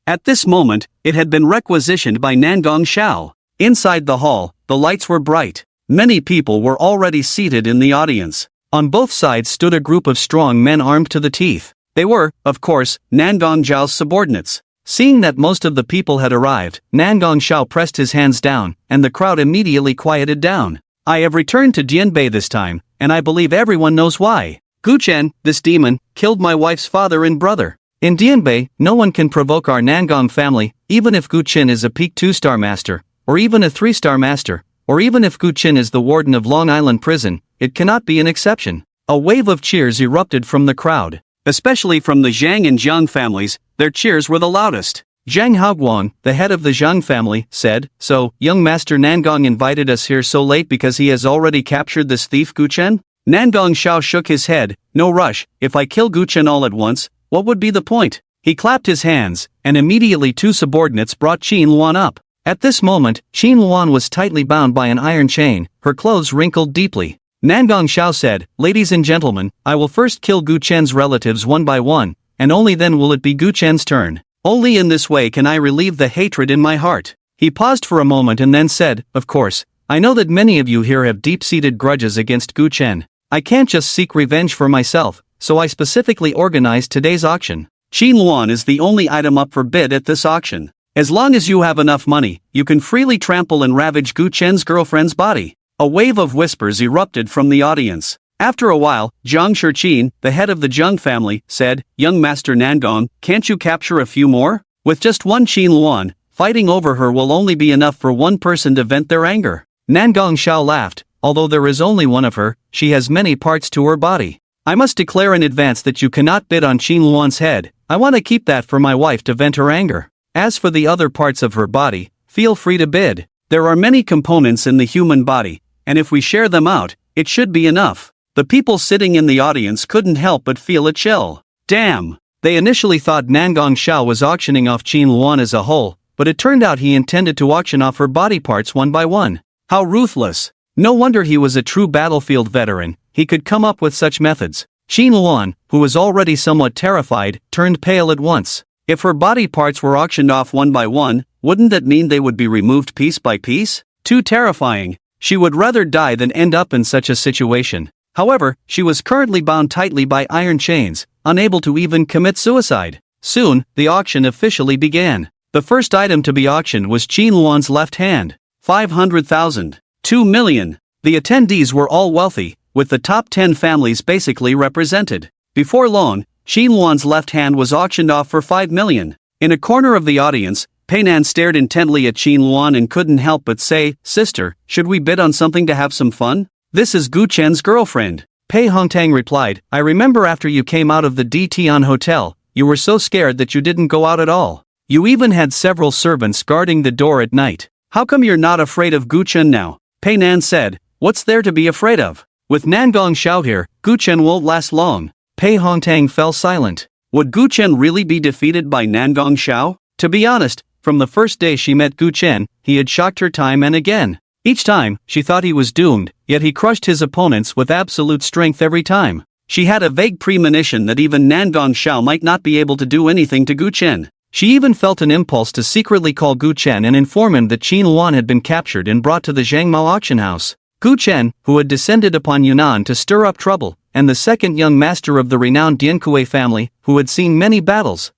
At this moment, it had been requisitioned by Nangong Xiao. Inside the hall, the lights were bright. Many people were already seated in the audience. On both sides stood a group of strong men armed to the teeth. They were, of course, Nangong Xiao's subordinates. Seeing that most of the people had arrived, Nangong Xiao pressed his hands down, and the crowd immediately quieted down. I have returned to Dianbei this time, and I believe everyone knows why. Gu Chen, this demon, killed my wife's father and brother. In Dianbei, no one can provoke our Nangong family, even if Gu Chen is a peak 2-star master, or even a 3-star master, or even if Gu Chen is the warden of Long Island Prison, it cannot be an exception. A wave of cheers erupted from the crowd. Especially from the Zhang and Jiang families, their cheers were the loudest. Zhang Haoguang, the head of the Zhang family, said, "So, young Master Nangong invited us here so late because he has already captured this thief Gu Chen?" Nangong Xiao shook his head. "No rush, if I kill Gu Chen all at once, what would be the point?" He clapped his hands, and immediately 2 subordinates brought Qin Luan up. At this moment, Qin Luan was tightly bound by an iron chain, her clothes wrinkled deeply. Nangong Xiao said, "Ladies and gentlemen, I will first kill Gu Chen's relatives one by one, and only then will it be Gu Chen's turn. Only in this way can I relieve the hatred in my heart." He paused for a moment and then said, "Of course, I know that many of you here have deep-seated grudges against Gu Chen. I can't just seek revenge for myself, so I specifically organized today's auction. Qin Luan is the only item up for bid at this auction. As long as you have enough money, you can freely trample and ravage Gu Chen's girlfriend's body." A wave of whispers erupted from the audience. After a while, Zhang Shiqin, the head of the Zhang family, said, "Young Master Nangong, can't you capture a few more? With just one Qin Luan, fighting over her will only be enough for one person to vent their anger." Nangong Xiao laughed. "Although there is only one of her, she has many parts to her body. I must declare in advance that you cannot bid on Qin Luan's head. I want to keep that for my wife to vent her anger. As for the other parts of her body, feel free to bid. There are many components in the human body, and if we share them out, it should be enough." The people sitting in the audience couldn't help but feel a chill. Damn! They initially thought Nangong Xiao was auctioning off Qin Luan as a whole, but it turned out he intended to auction off her body parts one by one. How ruthless! No wonder he was a true battlefield veteran, he could come up with such methods. Qin Luan, who was already somewhat terrified, turned pale at once. If her body parts were auctioned off one by one, wouldn't that mean they would be removed piece by piece? Too terrifying. She would rather die than end up in such a situation. However, she was currently bound tightly by iron chains, unable to even commit suicide. Soon, the auction officially began. The first item to be auctioned was Qin Luan's left hand. 500,000. 2 million. The attendees were all wealthy, with the top 10 families basically represented. Before long, Qin Luan's left hand was auctioned off for 5 million. In a corner of the audience, Peinan stared intently at Qin Luan and couldn't help but say, "Sister, should we bid on something to have some fun? This is Gu Chen's girlfriend." Pei Hongtang replied, "I remember after you came out of the Dtian hotel, you were so scared that you didn't go out at all. You even had several servants guarding the door at night. How come you're not afraid of Gu Chen now?" Peinan said, "What's there to be afraid of? With Nangong Xiao here, Gu Chen won't last long." Pei Hongtang fell silent. Would Gu Chen really be defeated by Nangong Xiao? To be honest, from the first day she met Gu Chen, he had shocked her time and again. Each time, she thought he was doomed, yet he crushed his opponents with absolute strength every time. She had a vague premonition that even Nangong Xiao might not be able to do anything to Gu Chen. She even felt an impulse to secretly call Gu Chen and inform him that Qin Luan had been captured and brought to the Zhangmao auction house. Gu Chen, who had descended upon Yunnan to stir up trouble, and the second young master of the renowned Diankue family, who had seen many battles.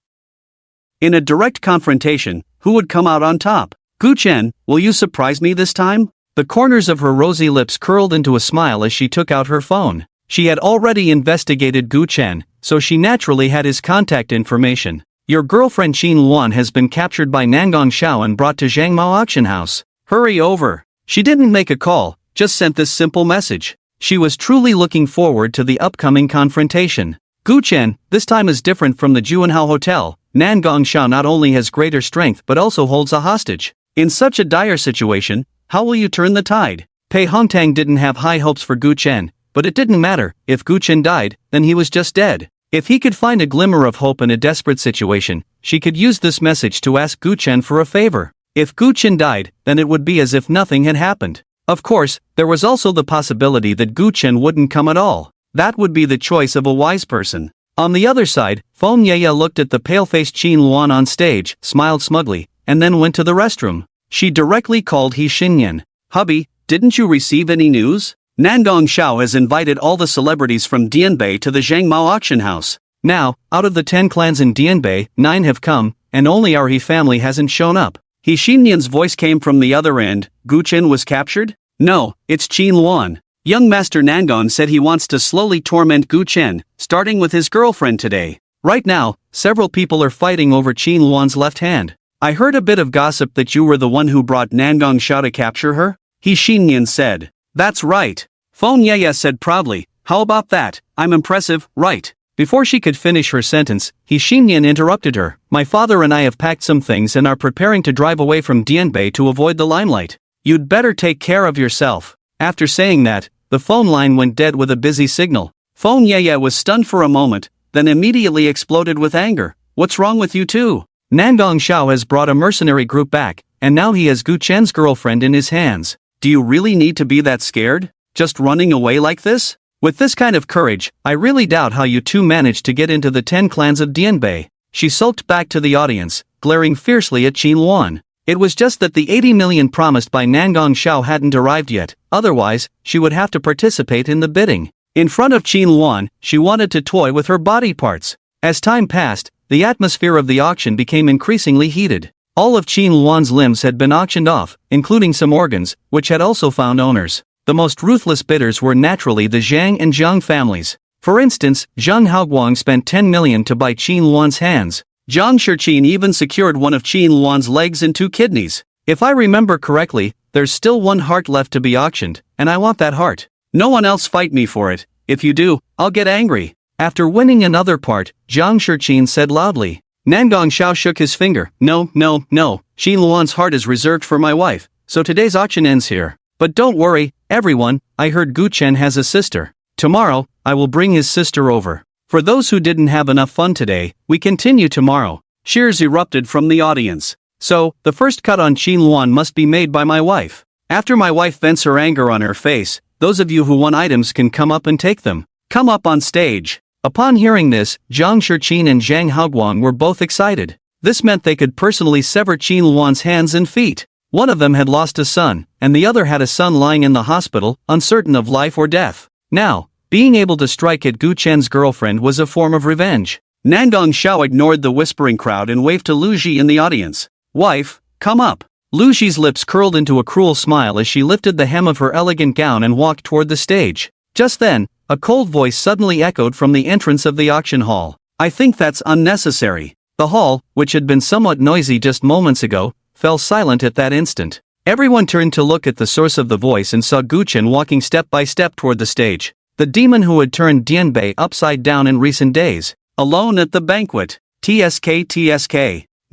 In a direct confrontation, who would come out on top? "Gu Chen, will you surprise me this time?" The corners of her rosy lips curled into a smile as she took out her phone. She had already investigated Gu Chen, so she naturally had his contact information. Your girlfriend Qin Luan has been captured by Nangong Xiao and brought to Zhangmao auction house. Hurry over. She didn't make a call, just sent this simple message. She was truly looking forward to the upcoming confrontation. Gu Chen, this time is different from the Juanhao Hotel. Nangong Xiao not only has greater strength but also holds a hostage. In such a dire situation, how will you turn the tide? Pei Hongtang didn't have high hopes for Gu Chen, but it didn't matter. If Gu Chen died, then he was just dead. If he could find a glimmer of hope in a desperate situation, she could use this message to ask Gu Chen for a favor. If Gu Chen died, then it would be as if nothing had happened. Of course, there was also the possibility that Gu Chen wouldn't come at all. That would be the choice of a wise person. On the other side, Feng Yeye looked at the pale-faced Qin Luan on stage, smiled smugly, and then went to the restroom. She directly called He Xinyan. Hubby, didn't you receive any news? Nangong Xiao has invited all the celebrities from Dianbei to the Zhangmao auction house. Now, out of the 10 clans in Dianbei, 9 have come, and only our He family hasn't shown up. He Xinyan's voice came from the other end. Gu Chen was captured? No, it's Qin Luan. Young Master Nangong said he wants to slowly torment Gu Chen, starting with his girlfriend today. Right now, several people are fighting over Qin Luan's left hand. I heard a bit of gossip that you were the one who brought Nangong Xiao to capture her? He Xinyan said. That's right. Feng Yeye said proudly. How about that? I'm impressive, right? Before she could finish her sentence, He Xinyan interrupted her. My father and I have packed some things and are preparing to drive away from Dianbei to avoid the limelight. You'd better take care of yourself. After saying that, the phone line went dead with a busy signal. Feng Yeye was stunned for a moment, then immediately exploded with anger. What's wrong with you two? Nangong Xiao has brought a mercenary group back, and now he has Gu Chen's girlfriend in his hands. Do you really need to be that scared? Just running away like this? With this kind of courage, I really doubt how you two managed to get into the 10 clans of Dianbei. She sulked back to the audience, glaring fiercely at Qin Luan. It was just that the 80 million promised by Nangong Xiao hadn't arrived yet, otherwise, she would have to participate in the bidding. In front of Qin Luan, she wanted to toy with her body parts. As time passed, the atmosphere of the auction became increasingly heated. All of Qin Luan's limbs had been auctioned off, including some organs, which had also found owners. The most ruthless bidders were naturally the Zhang and Zhang families. For instance, Zhang Haoguang spent 10 million to buy Qin Luan's hands. Zhang Shiqin even secured one of Qin Luan's legs and 2 kidneys. If I remember correctly, there's still 1 heart left to be auctioned, and I want that heart. No one else fight me for it. If you do, I'll get angry. After winning another part, Zhang Shiqin said loudly. Nangong Xiao shook his finger. No. Qin Luan's heart is reserved for my wife, so today's auction ends here. But don't worry, everyone, I heard Gu Chen has a sister. Tomorrow, I will bring his sister over. For those who didn't have enough fun today, we continue tomorrow. Cheers erupted from the audience. So, the first cut on Qin Luan must be made by my wife. After my wife vents her anger on her face, those of you who won items can come up and take them. Come up on stage. Upon hearing this, Zhang Shiqin and Zhang Haoguang were both excited. This meant they could personally sever Qin Luan's hands and feet. One of them had lost a son, and the other had a son lying in the hospital, uncertain of life or death. Now, being able to strike at Gu Chen's girlfriend was a form of revenge. Nangong Xiao ignored the whispering crowd and waved to Lu Ji in the audience. Wife, come up. Lu Ji's lips curled into a cruel smile as she lifted the hem of her elegant gown and walked toward the stage. Just then, a cold voice suddenly echoed from the entrance of the auction hall. I think that's unnecessary. The hall, which had been somewhat noisy just moments ago, fell silent at that instant. Everyone turned to look at the source of the voice and saw Gu Chen walking step by step toward the stage. The demon who had turned Dianbei upside down in recent days. Alone at the banquet. TSK.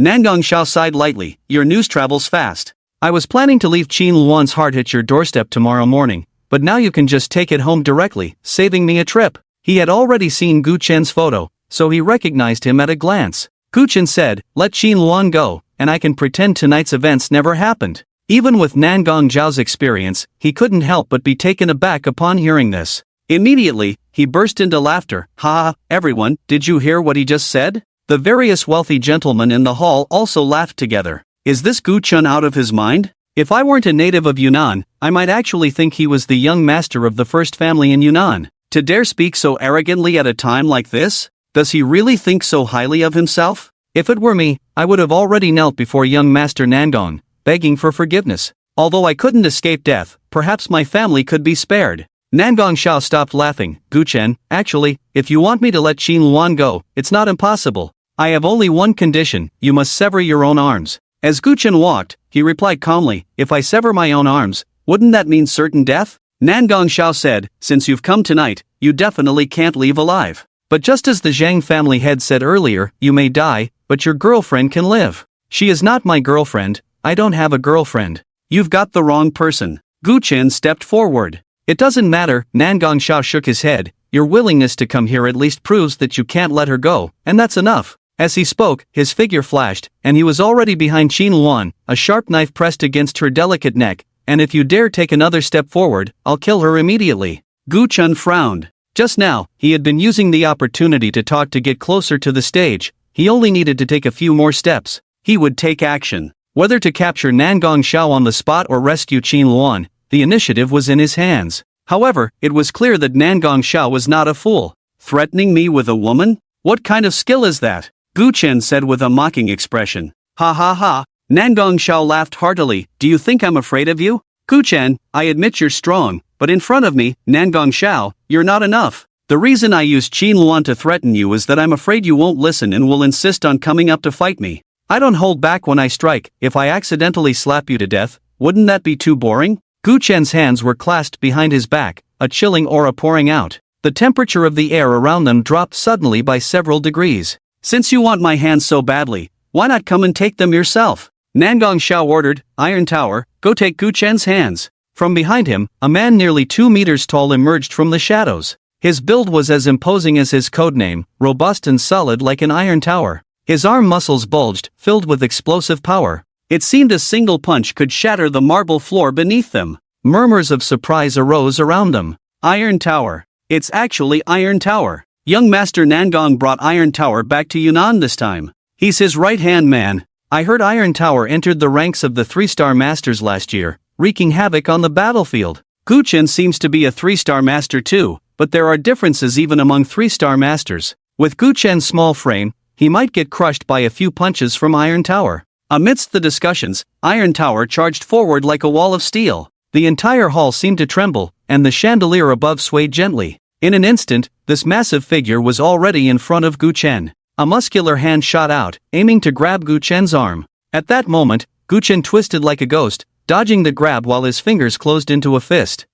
Nangong Xiao sighed lightly. Your news travels fast. I was planning to leave Qin Luan's heart at your doorstep tomorrow morning, but now you can just take it home directly, saving me a trip. He had already seen Gu Chen's photo, so he recognized him at a glance. Gu Chen said, let Qin Luan go, and I can pretend tonight's events never happened. Even with Nangong Zhao's experience, he couldn't help but be taken aback upon hearing this. Immediately, he burst into laughter. Ha, everyone, did you hear what he just said? The various wealthy gentlemen in the hall also laughed together. Is this Gu Chen out of his mind? If I weren't a native of Yunnan, I might actually think he was the young master of the first family in Yunnan. To dare speak so arrogantly at a time like this? Does he really think so highly of himself? If it were me, I would have already knelt before young Master Nangong, begging for forgiveness. Although I couldn't escape death, perhaps my family could be spared. Nangong Xiao stopped laughing. Gu Chen, actually, if you want me to let Qin Luan go, it's not impossible. I have only one condition, you must sever your own arms. As Gu Chen walked, he replied calmly, if I sever my own arms, wouldn't that mean certain death? Nangong Xiao said, since you've come tonight, you definitely can't leave alive. But just as the Zhang family head said earlier, you may die, but your girlfriend can live. She is not my girlfriend, I don't have a girlfriend. You've got the wrong person. Gu Chen stepped forward. It doesn't matter, Nangong Xiao shook his head, your willingness to come here at least proves that you can't let her go, and that's enough. As he spoke, his figure flashed, and he was already behind Qin Luan, a sharp knife pressed against her delicate neck, and if you dare take another step forward, I'll kill her immediately. Gu Chen frowned. Just now, he had been using the opportunity to talk to get closer to the stage, he only needed to take a few more steps. He would take action. Whether to capture Nangong Xiao on the spot or rescue Qin Luan, the initiative was in his hands. However, it was clear that Nangong Xiao was not a fool. Threatening me with a woman? What kind of skill is that? Gu Chen said with a mocking expression. Ha ha ha. Nangong Xiao laughed heartily. Do you think I'm afraid of you? Gu Chen, I admit you're strong, but in front of me, Nangong Xiao, you're not enough. The reason I used Qin Luan to threaten you is that I'm afraid you won't listen and will insist on coming up to fight me. I don't hold back when I strike. If I accidentally slap you to death, wouldn't that be too boring? Gu Chen's hands were clasped behind his back, a chilling aura pouring out. The temperature of the air around them dropped suddenly by several degrees. Since you want my hands so badly, why not come and take them yourself? Nangong Xiao ordered. Iron Tower, go take Gu Chen's hands. From behind him, a man nearly 2 meters tall emerged from the shadows. His build was as imposing as his codename, robust and solid like an iron tower. His arm muscles bulged, filled with explosive power. It seemed a single punch could shatter the marble floor beneath them. Murmurs of surprise arose around them. Iron Tower. It's actually Iron Tower. Young Master Nangong brought Iron Tower back to Yunnan this time. He's his right-hand man. I heard Iron Tower entered the ranks of the 3-star masters last year, wreaking havoc on the battlefield. Gu Chen seems to be a 3-star master too, but there are differences even among 3-star masters. With Gu Chen's small frame, he might get crushed by a few punches from Iron Tower. Amidst the discussions, Iron Tower charged forward like a wall of steel. The entire hall seemed to tremble, and the chandelier above swayed gently. In an instant, this massive figure was already in front of Gu Chen. A muscular hand shot out, aiming to grab Gu Chen's arm. At that moment, Gu Chen twisted like a ghost, dodging the grab while his fingers closed into a fist.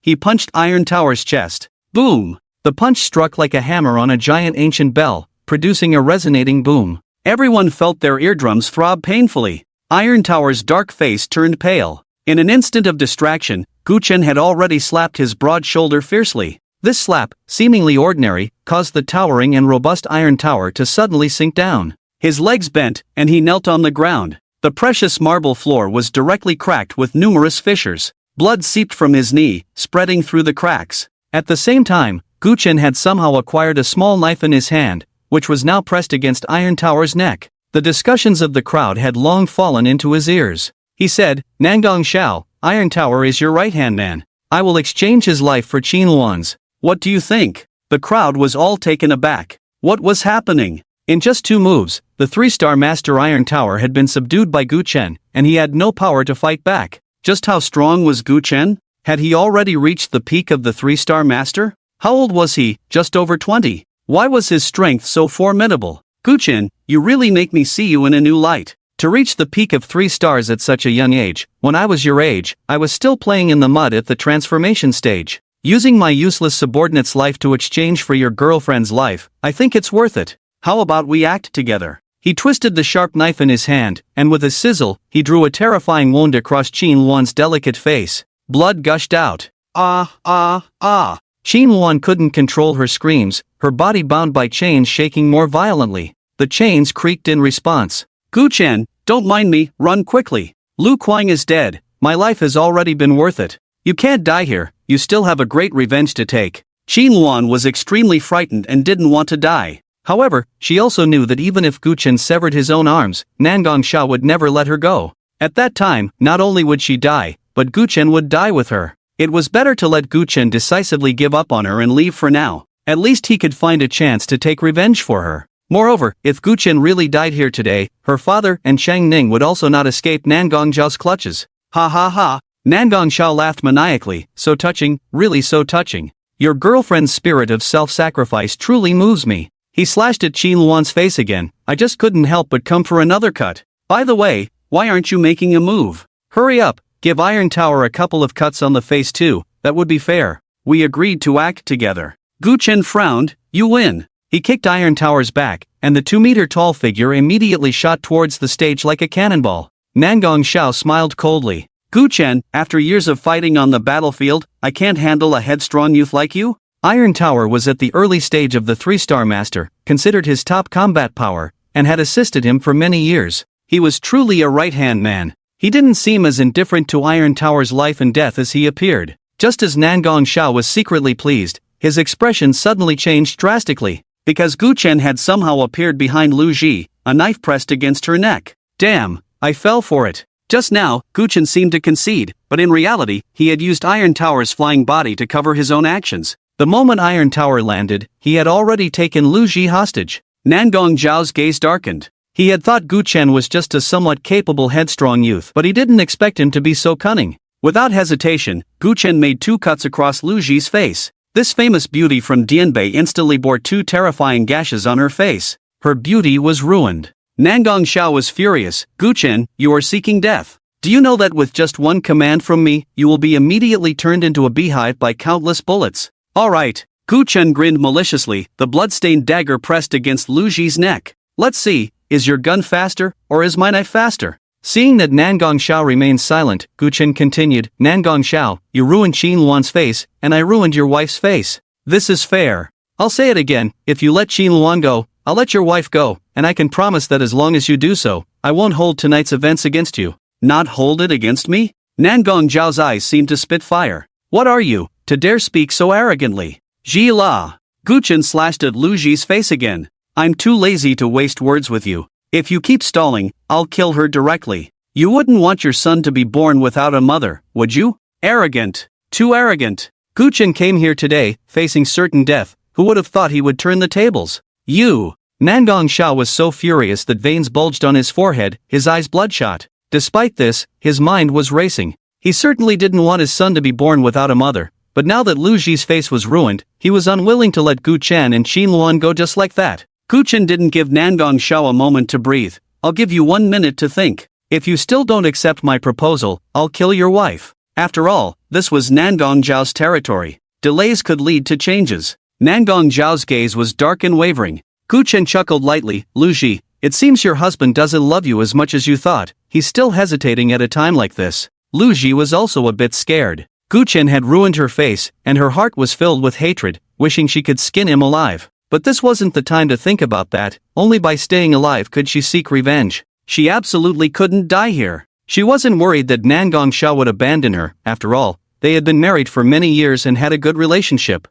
He punched Iron Tower's chest. Boom! The punch struck like a hammer on a giant ancient bell, producing a resonating boom. Everyone felt their eardrums throb painfully. Iron Tower's dark face turned pale. In an instant of distraction, Gu Chen had already slapped his broad shoulder fiercely. This slap, seemingly ordinary, caused the towering and robust Iron Tower to suddenly sink down. His legs bent, and he knelt on the ground. The precious marble floor was directly cracked with numerous fissures. Blood seeped from his knee, spreading through the cracks. At the same time, Gu Chen had somehow acquired a small knife in his hand, which was now pressed against Iron Tower's neck. The discussions of the crowd had long fallen into his ears. He said, Nangong Xiao, Iron Tower is your right-hand man. I will exchange his life for Qin Luan's. What do you think? The crowd was all taken aback. What was happening? In just 2 moves, the 3-star master Iron Tower had been subdued by Gu Chen, and he had no power to fight back. Just how strong was Gu Chen? Had he already reached the peak of the 3-star master? How old was he? Just over 20. Why was his strength so formidable? Gu Chen, you really make me see you in a new light. To reach the peak of 3 stars at such a young age, when I was your age, I was still playing in the mud at the transformation stage. Using my useless subordinate's life to exchange for your girlfriend's life, I think it's worth it. How about we act together? He twisted the sharp knife in his hand, and with a sizzle, he drew a terrifying wound across Qin Luan's delicate face. Blood gushed out. Ah, ah, ah. Qin Luan couldn't control her screams, her body bound by chains shaking more violently. The chains creaked in response. Gu Chen, don't mind me, run quickly. Lu Kuang is dead, my life has already been worth it. You can't die here, you still have a great revenge to take. Qin Luan was extremely frightened and didn't want to die. However, she also knew that even if Gu Chen severed his own arms, Nangong Xiao would never let her go. At that time, not only would she die, but Gu Chen would die with her. It was better to let Gu Chen decisively give up on her and leave for now. At least he could find a chance to take revenge for her. Moreover, if Gu Chen really died here today, her father and Chang Ning would also not escape Nangong Xiao's clutches. Ha ha ha. Nangong Xiao laughed maniacally. So touching, really so touching. Your girlfriend's spirit of self-sacrifice truly moves me. He slashed at Qin Luan's face again. I just couldn't help but come for another cut. By the way, why aren't you making a move? Hurry up, give Iron Tower a couple of cuts on the face too, that would be fair. We agreed to act together. Gu Chen frowned. You win. He kicked Iron Tower's back, and the 2-meter-tall figure immediately shot towards the stage like a cannonball. Nangong Xiao smiled coldly. Gu Chen, after years of fighting on the battlefield, I can't handle a headstrong youth like you? Iron Tower was at the early stage of the 3-star master, considered his top combat power, and had assisted him for many years. He was truly a right-hand man. He didn't seem as indifferent to Iron Tower's life and death as he appeared. Just as Nangong Xiao was secretly pleased, his expression suddenly changed drastically, because Gu Chen had somehow appeared behind Lu Ji, a knife pressed against her neck. Damn, I fell for it. Just now, Gu Chen seemed to concede, but in reality, he had used Iron Tower's flying body to cover his own actions. The moment Iron Tower landed, he had already taken Lu Ji hostage. Nangong Xiao's gaze darkened. He had thought Gu Chen was just a somewhat capable headstrong youth, but he didn't expect him to be so cunning. Without hesitation, Gu Chen made 2 cuts across Lu Ji's face. This famous beauty from Dianbei instantly bore 2 terrifying gashes on her face. Her beauty was ruined. Nangong Xiao was furious. Gu Chen, you are seeking death. Do you know that with just one command from me, you will be immediately turned into a beehive by countless bullets? Alright. Gu Chen grinned maliciously, the blood-stained dagger pressed against Lu Ji's neck. Let's see, is your gun faster, or is my knife faster? Seeing that Nangong Xiao remained silent, Gu Chen continued, Nangong Xiao, you ruined Qin Luan's face, and I ruined your wife's face. This is fair. I'll say it again, if you let Qin Luan go, I'll let your wife go, and I can promise that as long as you do so, I won't hold tonight's events against you. Not hold it against me? Nangong Zhao's eyes seemed to spit fire. What are you, to dare speak so arrogantly? Ji La. Gu Chen slashed at Lu Ji's face again. I'm too lazy to waste words with you. If you keep stalling, I'll kill her directly. You wouldn't want your son to be born without a mother, would you? Arrogant. Too arrogant. Gu Chen came here today, facing certain death. Who would have thought he would turn the tables? You. Nangong Xiao was so furious that veins bulged on his forehead, his eyes bloodshot. Despite this, his mind was racing. He certainly didn't want his son to be born without a mother, but now that Lu Ji's face was ruined, he was unwilling to let Gu Chen and Qin Luan go just like that. Gu Chen didn't give Nangong Xiao a moment to breathe. I'll give you 1 minute to think. If you still don't accept my proposal, I'll kill your wife. After all, this was Nangong Zhao's territory. Delays could lead to changes. Nangong Zhao's gaze was dark and wavering. Gu Chen chuckled lightly. Lu Ji, it seems your husband doesn't love you as much as you thought. He's still hesitating at a time like this. Lu Ji was also a bit scared. Gu Chen had ruined her face, and her heart was filled with hatred, wishing she could skin him alive. But this wasn't the time to think about that. Only by staying alive could she seek revenge. She absolutely couldn't die here. She wasn't worried that Nangong Xiao would abandon her. After all, they had been married for many years and had a good relationship.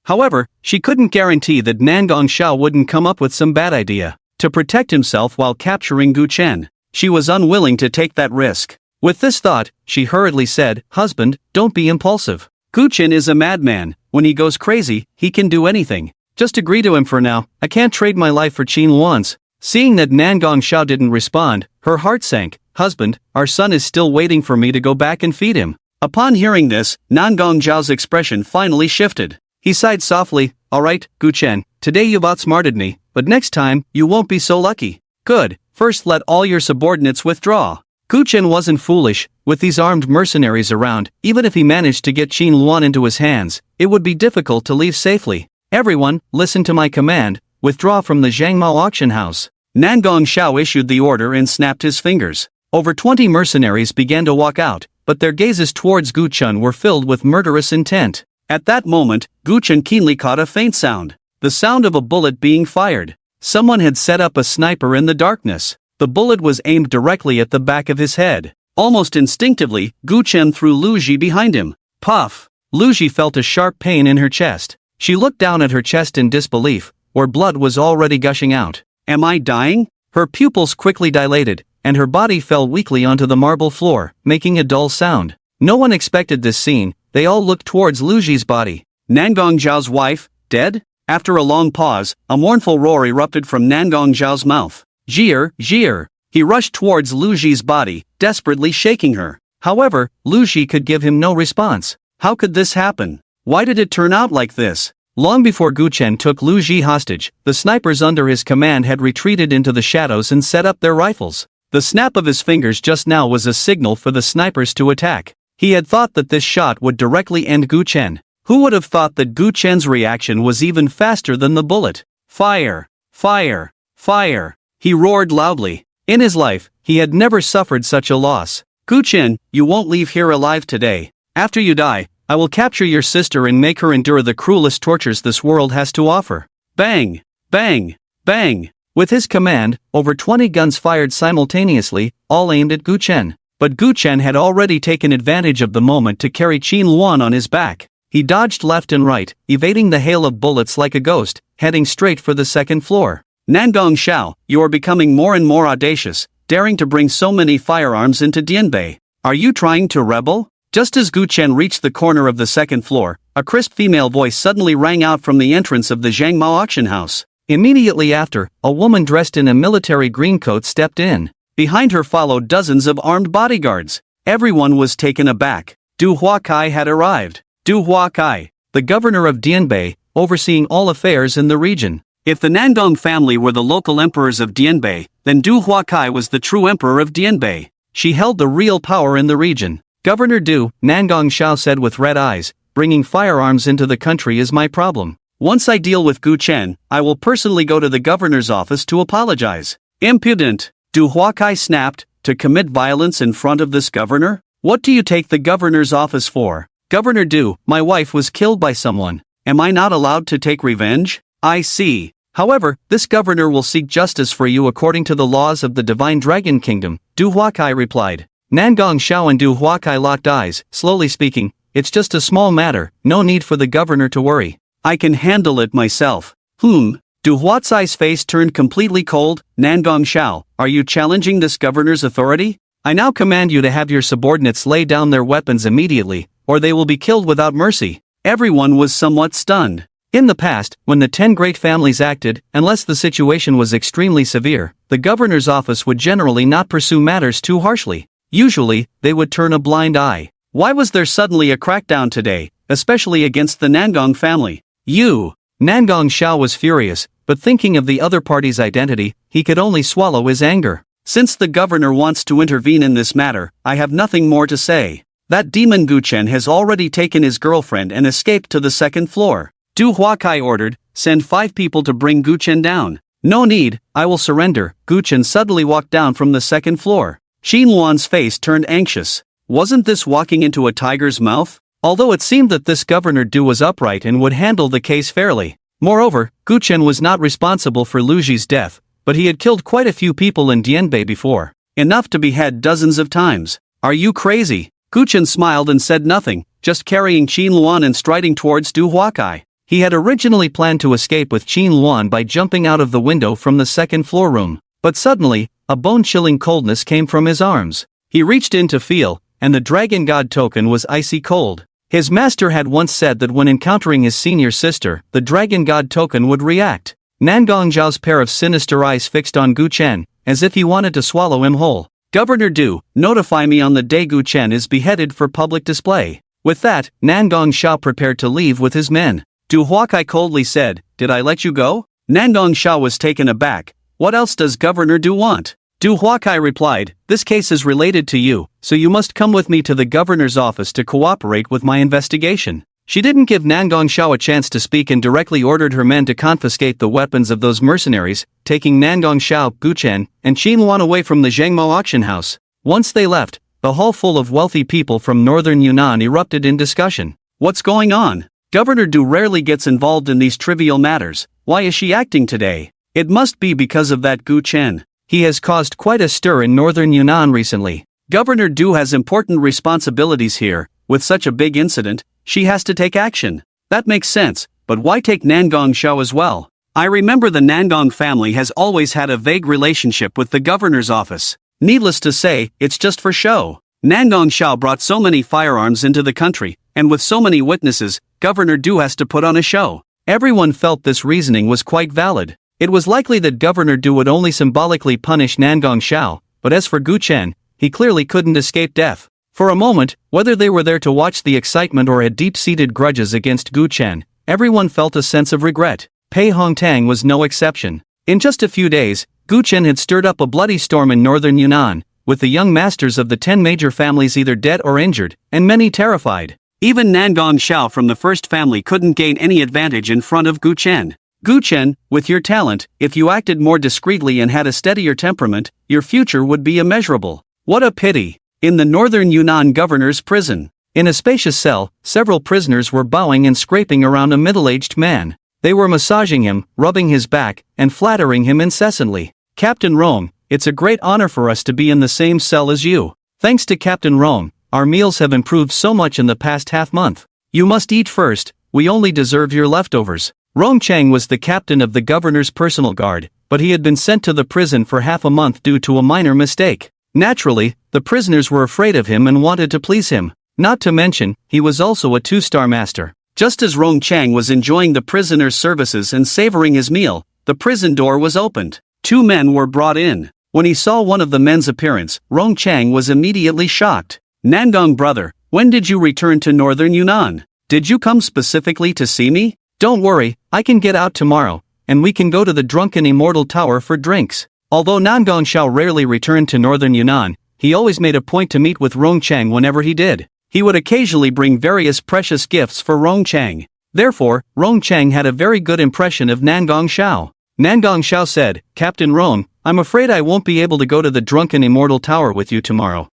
However, she couldn't guarantee that Nangong Xiao wouldn't come up with some bad idea to protect himself while capturing Gu Chen. She was unwilling to take that risk. With this thought, she hurriedly said, Husband, don't be impulsive. Gu Chen is a madman. When he goes crazy, he can do anything. Just agree to him for now. I can't trade my life for Qin Luan's. Seeing that Nangong Xiao didn't respond, her heart sank. Husband, our son is still waiting for me to go back and feed him. Upon hearing this, Nangong Zhao's expression finally shifted. He sighed softly. Alright, Gu Chen, today you've outsmarted me, but next time, you won't be so lucky. Good, first let all your subordinates withdraw. Gu Chen wasn't foolish. With these armed mercenaries around, even if he managed to get Qin Luan into his hands, it would be difficult to leave safely. Everyone, listen to my command, withdraw from the Zhangmao auction house. Nangong Xiao issued the order and snapped his fingers. Over 20 mercenaries began to walk out, but their gazes towards Gu Chen were filled with murderous intent. At that moment, Gu Chen keenly caught a faint sound. The sound of a bullet being fired. Someone had set up a sniper in the darkness. The bullet was aimed directly at the back of his head. Almost instinctively, Gu Chen threw Lu Ji behind him. Puff! Lu Ji felt a sharp pain in her chest. She looked down at her chest in disbelief, where blood was already gushing out. Am I dying? Her pupils quickly dilated, and her body fell weakly onto the marble floor, making a dull sound. No one expected this scene. They all looked towards Lu Ji's body. Nangong Zhao's wife, dead? After a long pause, a mournful roar erupted from Nangong Zhao's mouth. Heir, Heir! He rushed towards Lu Ji's body, desperately shaking her. However, Lu Ji could give him no response. How could this happen? Why did it turn out like this? Long before Gu Chen took Lu Ji hostage, the snipers under his command had retreated into the shadows and set up their rifles. The snap of his fingers just now was a signal for the snipers to attack. He had thought that this shot would directly end Gu Chen. Who would have thought that Gu Chen's reaction was even faster than the bullet? Fire! Fire! Fire! He roared loudly. In his life, he had never suffered such a loss. Gu Chen, you won't leave here alive today. After you die, I will capture your sister and make her endure the cruelest tortures this world has to offer. Bang! Bang! Bang! With his command, over 20 guns fired simultaneously, all aimed at Gu Chen. But Gu Chen had already taken advantage of the moment to carry Qin Luan on his back. He dodged left and right, evading the hail of bullets like a ghost, heading straight for the second floor. Nangong Xiao, you are becoming more and more audacious, daring to bring so many firearms into Dianbei. Are you trying to rebel? Just as Gu Chen reached the corner of the second floor, a crisp female voice suddenly rang out from the entrance of the Zhangmao auction house. Immediately after, a woman dressed in a military green coat stepped in. Behind her followed dozens of armed bodyguards. Everyone was taken aback. Du Huakai had arrived. Du Huakai, the governor of Dianbei, overseeing all affairs in the region. If the Nandong family were the local emperors of Dianbei, then Du Huakai was the true emperor of Dianbei. She held the real power in the region. Governor Du, Nangong Xiao said with red eyes, bringing firearms into the country is my problem. Once I deal with Gu Chen, I will personally go to the governor's office to apologize. Impudent! Du Huakai snapped, to commit violence in front of this governor? What do you take the governor's office for? Governor Du, my wife was killed by someone. Am I not allowed to take revenge? I see. However, this governor will seek justice for you according to the laws of the Divine Dragon Kingdom, Du Huakai replied. Nangong Xiao and Du Huakai locked eyes, slowly speaking, it's just a small matter, no need for the governor to worry. I can handle it myself. Du Huacai's face turned completely cold. Nangong Xiao, are you challenging this governor's authority? I now command you to have your subordinates lay down their weapons immediately, or they will be killed without mercy. Everyone was somewhat stunned. In the past, when the 10 great families acted, unless the situation was extremely severe, the governor's office would generally not pursue matters too harshly. Usually, they would turn a blind eye. Why was there suddenly a crackdown today, especially against the Nangong family? Nangong Xiao was furious, but thinking of the other party's identity, he could only swallow his anger. Since the governor wants to intervene in this matter, I have nothing more to say. That demon Gu Chen has already taken his girlfriend and escaped to the second floor. Du Huakai ordered, send 5 people to bring Gu Chen down. No need, I will surrender. Gu Chen suddenly walked down from the second floor. Qin Luan's face turned anxious. Wasn't this walking into a tiger's mouth? Although it seemed that this Governor Du was upright and would handle the case fairly. Moreover, Gu Chen was not responsible for Lu Ji's death, but he had killed quite a few people in Dianbei before. Enough to behead dozens of times. Are you crazy? Gu Chen smiled and said nothing, just carrying Qin Luan and striding towards Du Huakai. He had originally planned to escape with Qin Luan by jumping out of the window from the second floor room. But suddenly, a bone-chilling coldness came from his arms. He reached in to feel, and the Dragon God token was icy cold. His master had once said that when encountering his senior sister, the Dragon God token would react. Nangong Zhao's pair of sinister eyes fixed on Gu Chen, as if he wanted to swallow him whole. Governor Du, notify me on the day Gu Chen is beheaded for public display. With that, Nangong Xiao prepared to leave with his men. Du Huakai coldly said, did I let you go? Nangong Xiao was taken aback. What else does Governor Du want? Du Huakai replied, this case is related to you, so you must come with me to the governor's office to cooperate with my investigation. She didn't give Nangong Xiao a chance to speak and directly ordered her men to confiscate the weapons of those mercenaries, taking Nangong Xiao, Gu Chen, and Qin Luan away from the Zhangmao auction house. Once they left, the hall full of wealthy people from northern Yunnan erupted in discussion. What's going on? Governor Du rarely gets involved in these trivial matters. Why is she acting today? It must be because of that Gu Chen. He has caused quite a stir in northern Yunnan recently. Governor Du has important responsibilities here. With such a big incident, she has to take action. That makes sense, but why take Nangong Xiao as well? I remember the Nangong family has always had a vague relationship with the governor's office. Needless to say, it's just for show. Nangong Xiao brought so many firearms into the country, and with so many witnesses, Governor Du has to put on a show. Everyone felt this reasoning was quite valid. It was likely that Governor Du would only symbolically punish Nangong Shao, but as for Gu Chen, he clearly couldn't escape death. For a moment, whether they were there to watch the excitement or had deep-seated grudges against Gu Chen, everyone felt a sense of regret. Pei Hongtang was no exception. In just a few days, Gu Chen had stirred up a bloody storm in northern Yunnan, with the young masters of the 10 major families either dead or injured, and many terrified. Even Nangong Shao from the first family couldn't gain any advantage in front of Gu Chen. Gu Chen, with your talent, if you acted more discreetly and had a steadier temperament, your future would be immeasurable. What a pity. In the northern Yunnan governor's prison, in a spacious cell, several prisoners were bowing and scraping around a middle-aged man. They were massaging him, rubbing his back, and flattering him incessantly. Captain Rong, it's a great honor for us to be in the same cell as you. Thanks to Captain Rong, our meals have improved so much in the past half-month. You must eat first, we only deserve your leftovers. Rong Chang was the captain of the governor's personal guard, but he had been sent to the prison for half a month due to a minor mistake. Naturally, the prisoners were afraid of him and wanted to please him. Not to mention, he was also a 2-star master. Just as Rong Chang was enjoying the prisoner's services and savoring his meal, the prison door was opened. 2 men were brought in. When he saw one of the men's appearance, Rong Chang was immediately shocked. Nangong brother, when did you return to northern Yunnan? Did you come specifically to see me? Don't worry, I can get out tomorrow, and we can go to the Drunken Immortal Tower for drinks. Although Nangong Shao rarely returned to northern Yunnan, he always made a point to meet with Rong Chang whenever he did. He would occasionally bring various precious gifts for Rong Chang. Therefore, Rong Chang had a very good impression of Nangong Shao. Nangong Shao said, Captain Rong, I'm afraid I won't be able to go to the Drunken Immortal Tower with you tomorrow.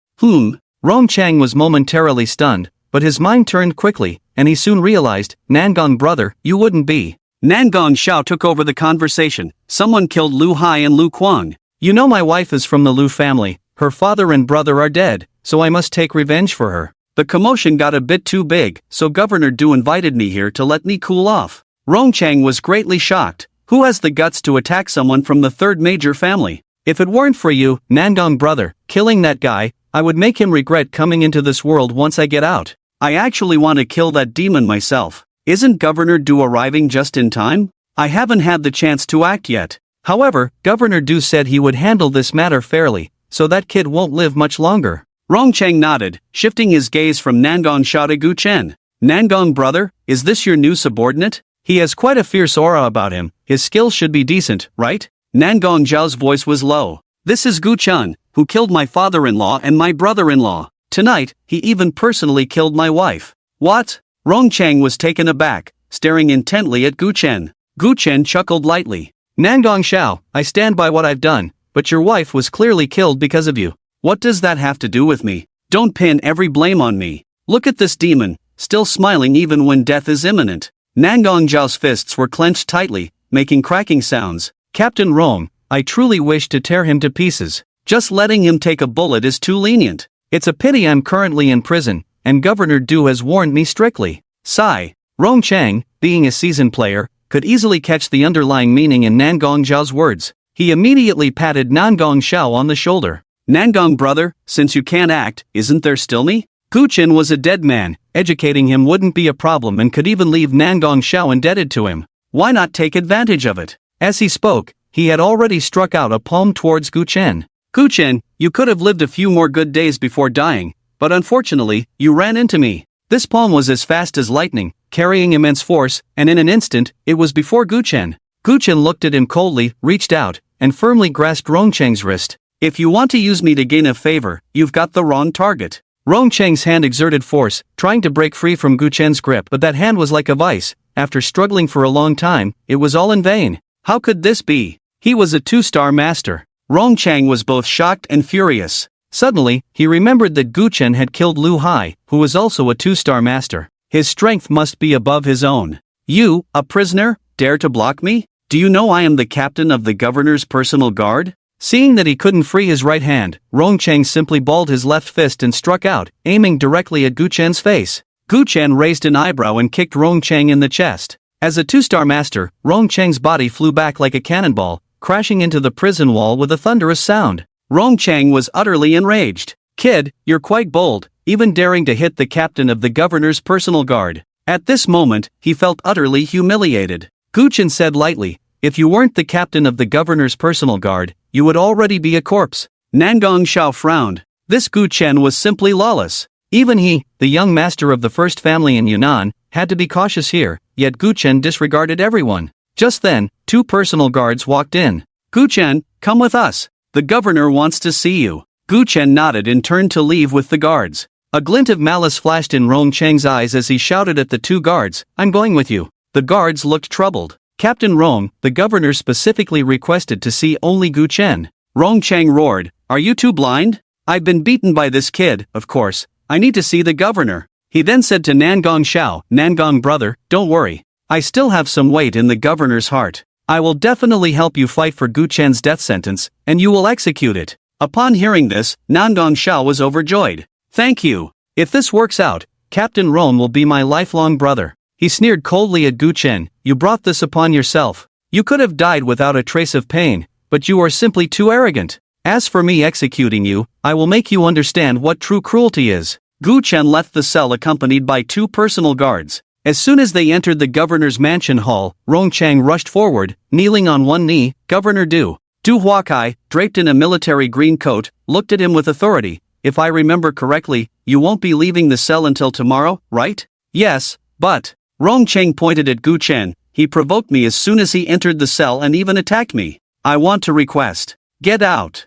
Rong Chang was momentarily stunned, but his mind turned quickly, and he soon realized, Nangong brother, you wouldn't be. Nangong Shao took over the conversation. Someone killed Lu Hai and Lu Kuang. You know my wife is from the Lu family, her father and brother are dead, so I must take revenge for her. The commotion got a bit too big, so Governor Du invited me here to let me cool off. Rong Chang was greatly shocked. Who has the guts to attack someone from the 3rd major family? If it weren't for you, Nangong brother, killing that guy, I would make him regret coming into this world once I get out. I actually want to kill that demon myself. Isn't Governor Du arriving just in time? I haven't had the chance to act yet. However, Governor Du said he would handle this matter fairly, so that kid won't live much longer. Rong Chang nodded, shifting his gaze from Nangong Shao to Gu Chen. Nangong brother, is this your new subordinate? He has quite a fierce aura about him, his skills should be decent, right? Nangong Zhao's voice was low. This is Gu Chen, who killed my father-in-law and my brother-in-law. Tonight, he even personally killed my wife. What? Rong Chang was taken aback, staring intently at Gu Chen. Gu Chen chuckled lightly. Nangong Shao, I stand by what I've done, but your wife was clearly killed because of you. What does that have to do with me? Don't pin every blame on me. Look at this demon, still smiling even when death is imminent. Nangong Zhao's fists were clenched tightly, making cracking sounds. Captain Rong, I truly wish to tear him to pieces. Just letting him take a bullet is too lenient. It's a pity I'm currently in prison, and Governor Du has warned me strictly. Sigh. Rong Chang, being a seasoned player, could easily catch the underlying meaning in Nangong Zhao's words. He immediately patted Nangong Shao on the shoulder. Nangong brother, since you can't act, isn't there still me? Gu Chen was a dead man, educating him wouldn't be a problem and could even leave Nangong Shao indebted to him. Why not take advantage of it? As he spoke, he had already struck out a palm towards Gu Chen. Gu Chen, you could have lived a few more good days before dying, but unfortunately, you ran into me. This palm was as fast as lightning, carrying immense force, and in an instant, it was before Gu Chen. Gu Chen looked at him coldly, reached out, and firmly grasped Rong Cheng's wrist. If you want to use me to gain a favor, you've got the wrong target. Rong Cheng's hand exerted force, trying to break free from Gu Chen's grip, but that hand was like a vice. After struggling for a long time, it was all in vain. How could this be? He was a 2-star master. Rong Chang was both shocked and furious. Suddenly, he remembered that Gu Chen had killed Lu Hai, who was also a 2-star master. His strength must be above his own. You, a prisoner, dare to block me? Do you know I am the captain of the governor's personal guard? Seeing that he couldn't free his right hand, Rong Chang simply balled his left fist and struck out, aiming directly at Gu Chen's face. Gu Chen raised an eyebrow and kicked Rong Chang in the chest. As a 2-star master, Rong Chang's body flew back like a cannonball, crashing into the prison wall with a thunderous sound. Rong Chang was utterly enraged. Kid, you're quite bold, even daring to hit the captain of the governor's personal guard. At this moment, he felt utterly humiliated. Gu Chen said lightly, If you weren't the captain of the governor's personal guard, you would already be a corpse. Nangong Xiao frowned. This Gu Chen was simply lawless. Even he, the young master of the first family in Yunnan, had to be cautious here, yet Gu Chen disregarded everyone. Just then, 2 personal guards walked in. Gu Chen, come with us. The governor wants to see you. Gu Chen nodded and turned to leave with the guards. A glint of malice flashed in Rong Cheng's eyes as he shouted at the 2 guards, I'm going with you. The guards looked troubled. Captain Rong, the governor specifically requested to see only Gu Chen. Rong Cheng roared, are you 2 blind? I've been beaten by this kid, of course. I need to see the governor. He then said to Nangong Xiao, Nangong brother, don't worry. I still have some weight in the governor's heart. I will definitely help you fight for Gu Chen's death sentence, and you will execute it. Upon hearing this, Nangong Xiao was overjoyed. Thank you. If this works out, Captain Rong will be my lifelong brother. He sneered coldly at Gu Chen, you brought this upon yourself. You could have died without a trace of pain, but you are simply too arrogant. As for me executing you, I will make you understand what true cruelty is. Gu Chen left the cell accompanied by 2 personal guards. As soon as they entered the governor's mansion hall, Rong Cheng rushed forward, kneeling on one knee. Governor Du Huakai, draped in a military green coat, looked at him with authority. If I remember correctly, you won't be leaving the cell until tomorrow, right? Yes, but... Rong Cheng pointed at Gu Chen. He provoked me as soon as he entered the cell and even attacked me. I want to request. Get out.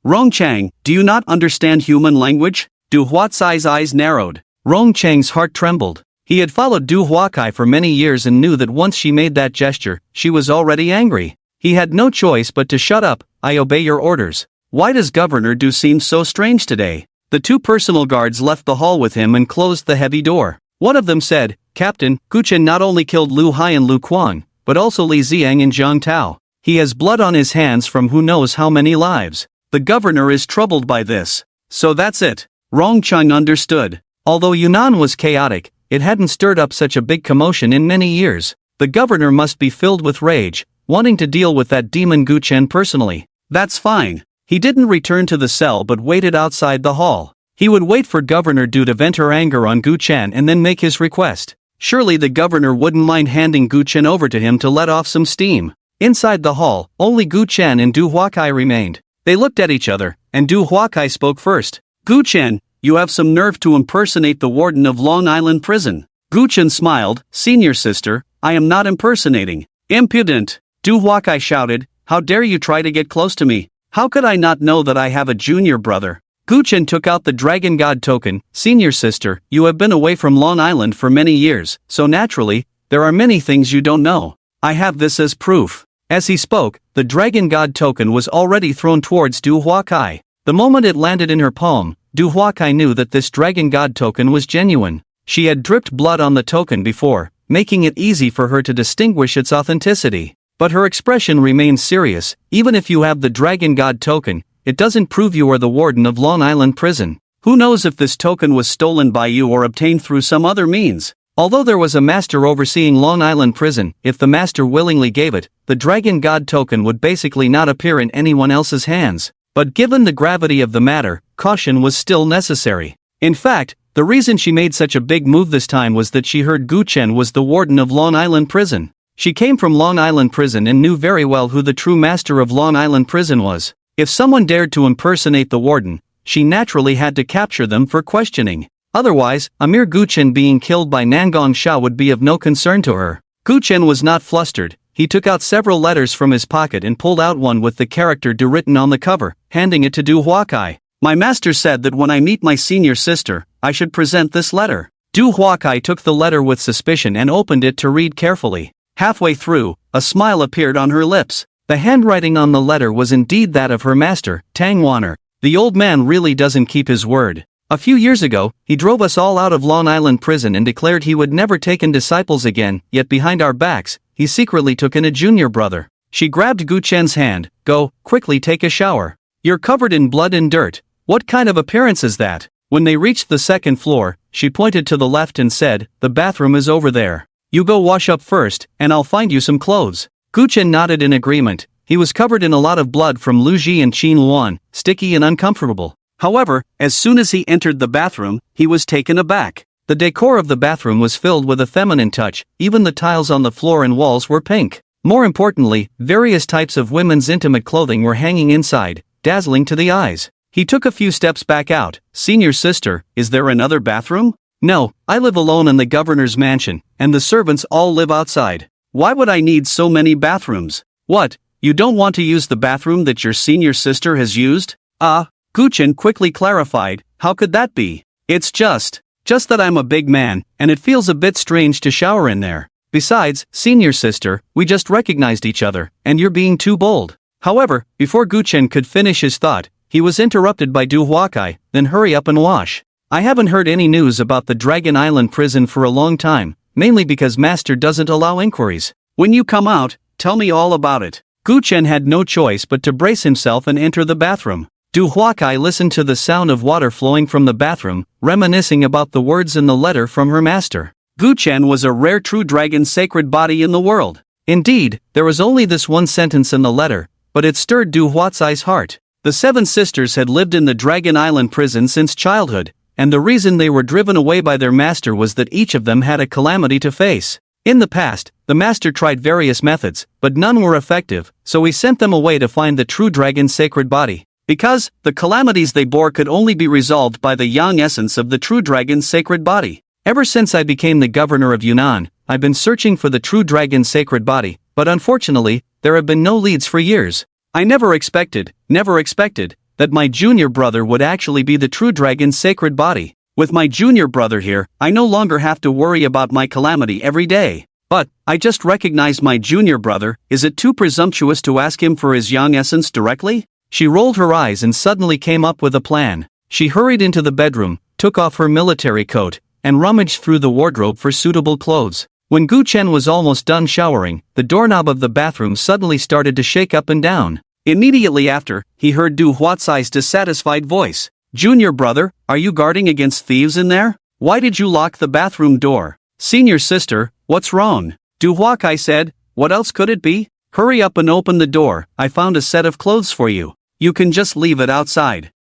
Rong Cheng, do you not understand human language? Du Huacai's eyes narrowed. Rong Cheng's heart trembled. He had followed Du Huacai for many years and knew that once she made that gesture, she was already angry. He had no choice but to shut up. I obey your orders. Why does Governor Du seem so strange today? The 2 personal guards left the hall with him and closed the heavy door. One of them said, Captain, Gu Chen not only killed Lu Hai and Lu Quan, but also Li Ziang and Zhang Tao. He has blood on his hands from who knows how many lives. The governor is troubled by this. So that's it. Rong Cheng understood. Although Yunnan was chaotic, it hadn't stirred up such a big commotion in many years. The governor must be filled with rage, wanting to deal with that demon Gu Chen personally. That's fine. He didn't return to the cell but waited outside the hall. He would wait for Governor Du to vent her anger on Gu Chen and then make his request. Surely the governor wouldn't mind handing Gu Chen over to him to let off some steam. Inside the hall, only Gu Chen and Du Huakai remained. They looked at each other, and Du Huakai spoke first. Gu Chen, you have some nerve to impersonate the warden of Long Island Prison. Gu Chen smiled, senior sister, I am not impersonating. Impudent! Du Huakai shouted, how dare you try to get close to me? How could I not know that I have a junior brother? Gu Chen took out the Dragon God token. Senior sister, you have been away from Long Island for many years, so naturally, there are many things you don't know. I have this as proof. As he spoke, the Dragon God token was already thrown towards Du Huakai. The moment it landed in her palm, Du Huakai knew that this Dragon God token was genuine. She had dripped blood on the token before, making it easy for her to distinguish its authenticity. But her expression remained serious. Even if you have the Dragon God token, it doesn't prove you are the warden of Long Island Prison. Who knows if this token was stolen by you or obtained through some other means? Although there was a master overseeing Long Island Prison, if the master willingly gave it, the Dragon God token would basically not appear in anyone else's hands. But given the gravity of the matter, caution was still necessary. In fact, the reason she made such a big move this time was that she heard Gu Chen was the warden of Long Island Prison. She came from Long Island Prison and knew very well who the true master of Long Island Prison was. If someone dared to impersonate the warden, she naturally had to capture them for questioning. Otherwise, a mere Gu Chen being killed by Nangong Xiao would be of no concern to her. Gu Chen was not flustered. He took out several letters from his pocket and pulled out one with the character Du written on the cover, handing it to Du Huakai. My master said that when I meet my senior sister, I should present this letter. Du Huakai took the letter with suspicion and opened it to read carefully. Halfway through, a smile appeared on her lips. The handwriting on the letter was indeed that of her master, Tang Wanner. The old man really doesn't keep his word. A few years ago, he drove us all out of Long Island Prison and declared he would never take in disciples again, yet behind our backs, he secretly took in a junior brother. She grabbed Gu Chen's hand. Go, quickly take a shower. You're covered in blood and dirt. What kind of appearance is that? When they reached the second floor, she pointed to the left and said, the bathroom is over there. You go wash up first, and I'll find you some clothes. Gu Chen nodded in agreement. He was covered in a lot of blood from Lu Ji and Qin Luan, sticky and uncomfortable. However, as soon as he entered the bathroom, he was taken aback. The decor of the bathroom was filled with a feminine touch, even the tiles on the floor and walls were pink. More importantly, various types of women's intimate clothing were hanging inside, dazzling to the eyes. He took a few steps back out. Senior sister, is there another bathroom? No, I live alone in the governor's mansion, and the servants all live outside. Why would I need so many bathrooms? What, you don't want to use the bathroom that your senior sister has used? Guchen quickly clarified, how could that be? It's just that I'm a big man, and it feels a bit strange to shower in there. Besides, senior sister, we just recognized each other, and you're being too bold. However, before Guchen could finish his thought, he was interrupted by Du Huakai, then hurry up and wash. I haven't heard any news about the Dragon Island prison for a long time, mainly because Master doesn't allow inquiries. When you come out, tell me all about it. Guchen had no choice but to brace himself and enter the bathroom. Du Huakai listened to the sound of water flowing from the bathroom, reminiscing about the words in the letter from her master. Guchen was a rare true dragon's sacred body in the world. Indeed, there was only this one sentence in the letter, but it stirred Du Huatsai's heart. The 7 sisters had lived in the Dragon Island prison since childhood, and the reason they were driven away by their master was that each of them had a calamity to face. In the past, the master tried various methods, but none were effective, so he sent them away to find the true dragon's sacred body. Because the calamities they bore could only be resolved by the yang essence of the true dragon's sacred body. Ever since I became the governor of Yunnan, I've been searching for the true dragon's sacred body, but unfortunately, there have been no leads for years. I never expected, that my junior brother would actually be the true dragon's sacred body. With my junior brother here, I no longer have to worry about my calamity every day. But, I just recognized my junior brother, is it too presumptuous to ask him for his yang essence directly? She rolled her eyes and suddenly came up with a plan. She hurried into the bedroom, took off her military coat, and rummaged through the wardrobe for suitable clothes. When Guchen was almost done showering, the doorknob of the bathroom suddenly started to shake up and down. Immediately after, he heard Du Huatsai's dissatisfied voice. Junior brother, are you guarding against thieves in there? Why did you lock the bathroom door? Senior sister, what's wrong? Du Huakai said, what else could it be? Hurry up and open the door, I found a set of clothes for you. You can just leave it outside.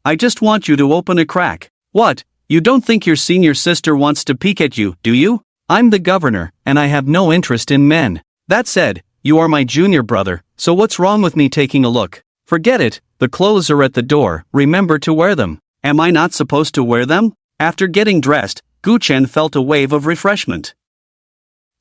I just want you to open a crack. What? You don't think your senior sister wants to peek at you, do you? I'm the governor, and I have no interest in men. That said, you are my junior brother, so what's wrong with me taking a look? Forget it, the clothes are at the door, remember to wear them. Am I not supposed to wear them? After getting dressed, Guchen felt a wave of refreshment.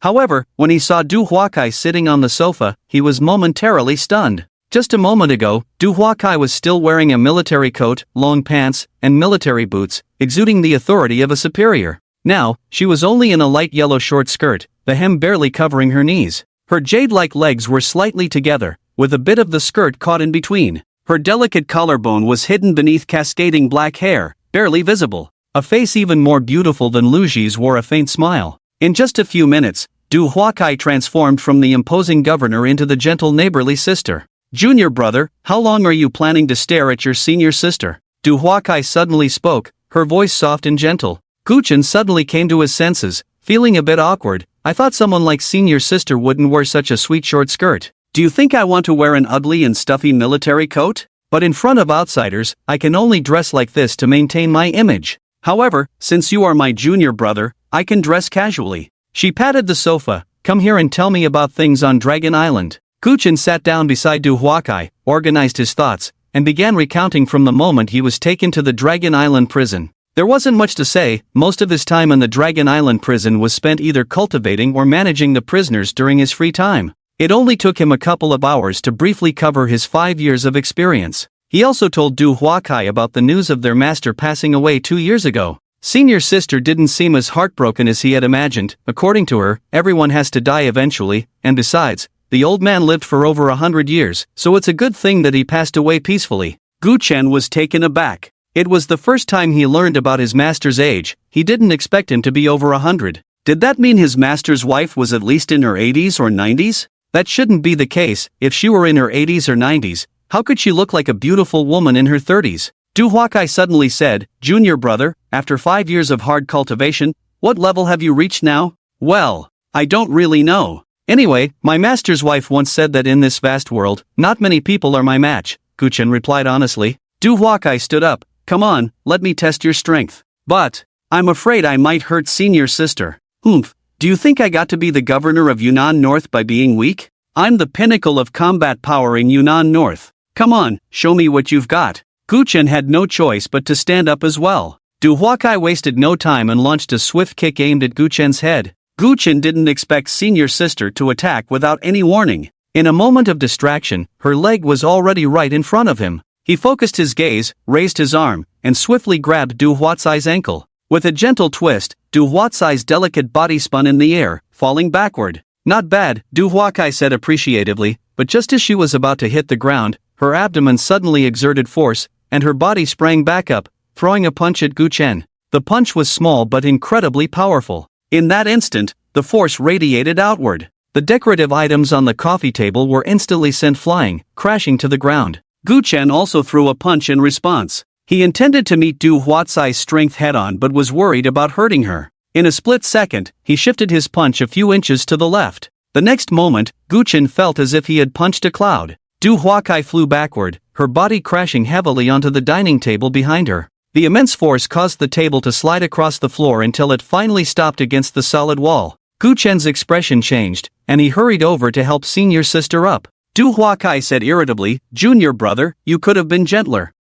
However, when he saw Du Huakai sitting on the sofa, he was momentarily stunned. Just a moment ago, Du Huakai was still wearing a military coat, long pants, and military boots, exuding the authority of a superior. Now, she was only in a light yellow short skirt, the hem barely covering her knees. Her jade-like legs were slightly together, with a bit of the skirt caught in between. Her delicate collarbone was hidden beneath cascading black hair, barely visible. A face even more beautiful than Luji's wore a faint smile. In just a few minutes, Du Huakai transformed from the imposing governor into the gentle neighborly sister. Junior brother, how long are you planning to stare at your senior sister? Du Huakai suddenly spoke, her voice soft and gentle. Guchen suddenly came to his senses, feeling a bit awkward. I thought someone like senior sister wouldn't wear such a sweet short skirt. Do you think I want to wear an ugly and stuffy military coat? But in front of outsiders, I can only dress like this to maintain my image. However, since you are my junior brother, I can dress casually. She patted the sofa. Come here and tell me about things on Dragon Island. Guchen sat down beside Du Huakai, organized his thoughts, and began recounting from the moment he was taken to the Dragon Island prison. There wasn't much to say. Most of his time in the Dragon Island prison was spent either cultivating or managing the prisoners during his free time. It only took him a couple of hours to briefly cover his 5 years of experience. He also told Du Huakai about the news of their master passing away 2 years ago. Senior sister didn't seem as heartbroken as he had imagined. According to her, everyone has to die eventually, and besides, the old man lived for over 100 years, so it's a good thing that he passed away peacefully. Guchen was taken aback. It was the first time he learned about his master's age. He didn't expect him to be over 100. Did that mean his master's wife was at least in her 80s or 90s? That shouldn't be the case. If she were in her 80s or 90s, how could she look like a beautiful woman in her 30s? Du Huakai suddenly said, Junior brother, after 5 years of hard cultivation, what level have you reached now? Well, I don't really know. Anyway, my master's wife once said that in this vast world, not many people are my match, Guchen replied honestly. Du Huakai stood up. Come on, let me test your strength. But, I'm afraid I might hurt senior sister. Do you think I got to be the governor of Yunnan North by being weak? I'm the pinnacle of combat power in Yunnan North. Come on, show me what you've got. Gu Chen had no choice but to stand up as well. Du Huakai wasted no time and launched a swift kick aimed at Gu Chen's head. Gu Chen didn't expect senior sister to attack without any warning. In a moment of distraction, her leg was already right in front of him. He focused his gaze, raised his arm, and swiftly grabbed Du Huatsai's ankle. With a gentle twist, Du Huatsai's delicate body spun in the air, falling backward. Not bad, Du Huakai said appreciatively, but just as she was about to hit the ground, her abdomen suddenly exerted force, and her body sprang back up, throwing a punch at Gu Chen. The punch was small but incredibly powerful. In that instant, the force radiated outward. The decorative items on the coffee table were instantly sent flying, crashing to the ground. Gu Chen also threw a punch in response. He intended to meet Du Huatsai's strength head-on but was worried about hurting her. In a split second, he shifted his punch a few inches to the left. The next moment, Gu Chen felt as if he had punched a cloud. Du Huakai flew backward, her body crashing heavily onto the dining table behind her. The immense force caused the table to slide across the floor until it finally stopped against the solid wall. Gu Chen's expression changed, and he hurried over to help senior sister up. Du Huakai said irritably, "Junior brother, you could have been gentler."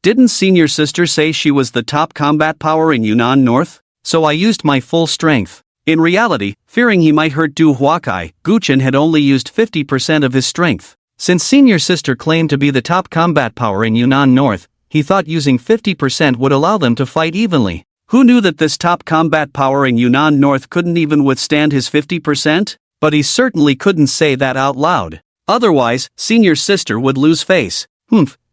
Didn't senior sister say she was the top combat power in Yunnan North? So I used my full strength. In reality, fearing he might hurt Du Huakai, Gu Chen had only used 50% of his strength. Since senior sister claimed to be the top combat power in Yunnan North, he thought using 50% would allow them to fight evenly. Who knew that this top combat power in Yunnan North couldn't even withstand his 50%? But he certainly couldn't say that out loud. Otherwise, senior sister would lose face.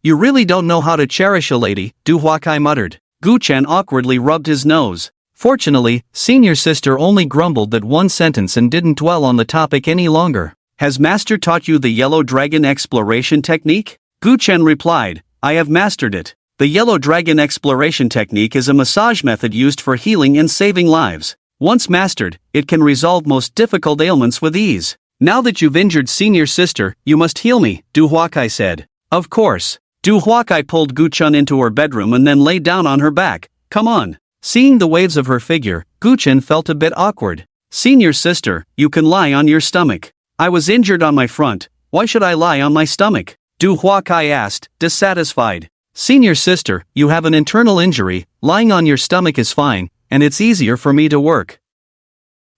You really don't know how to cherish a lady, Du Huakai muttered. Gu Chen awkwardly rubbed his nose. Fortunately, senior sister only grumbled that one sentence and didn't dwell on the topic any longer. Has master taught you the yellow dragon exploration technique? Gu Chen replied, I have mastered it. The yellow dragon exploration technique is a massage method used for healing and saving lives. Once mastered, it can resolve most difficult ailments with ease. Now that you've injured senior sister, you must heal me, Du Huakai said. Of course. Du Huakai pulled Gu Chen into her bedroom and then lay down on her back. Come on. Seeing the waves of her figure, Gu Chen felt a bit awkward. Senior sister, you can lie on your stomach. I was injured on my front, why should I lie on my stomach? Du Huakai asked, dissatisfied. Senior sister, you have an internal injury, lying on your stomach is fine, and it's easier for me to work.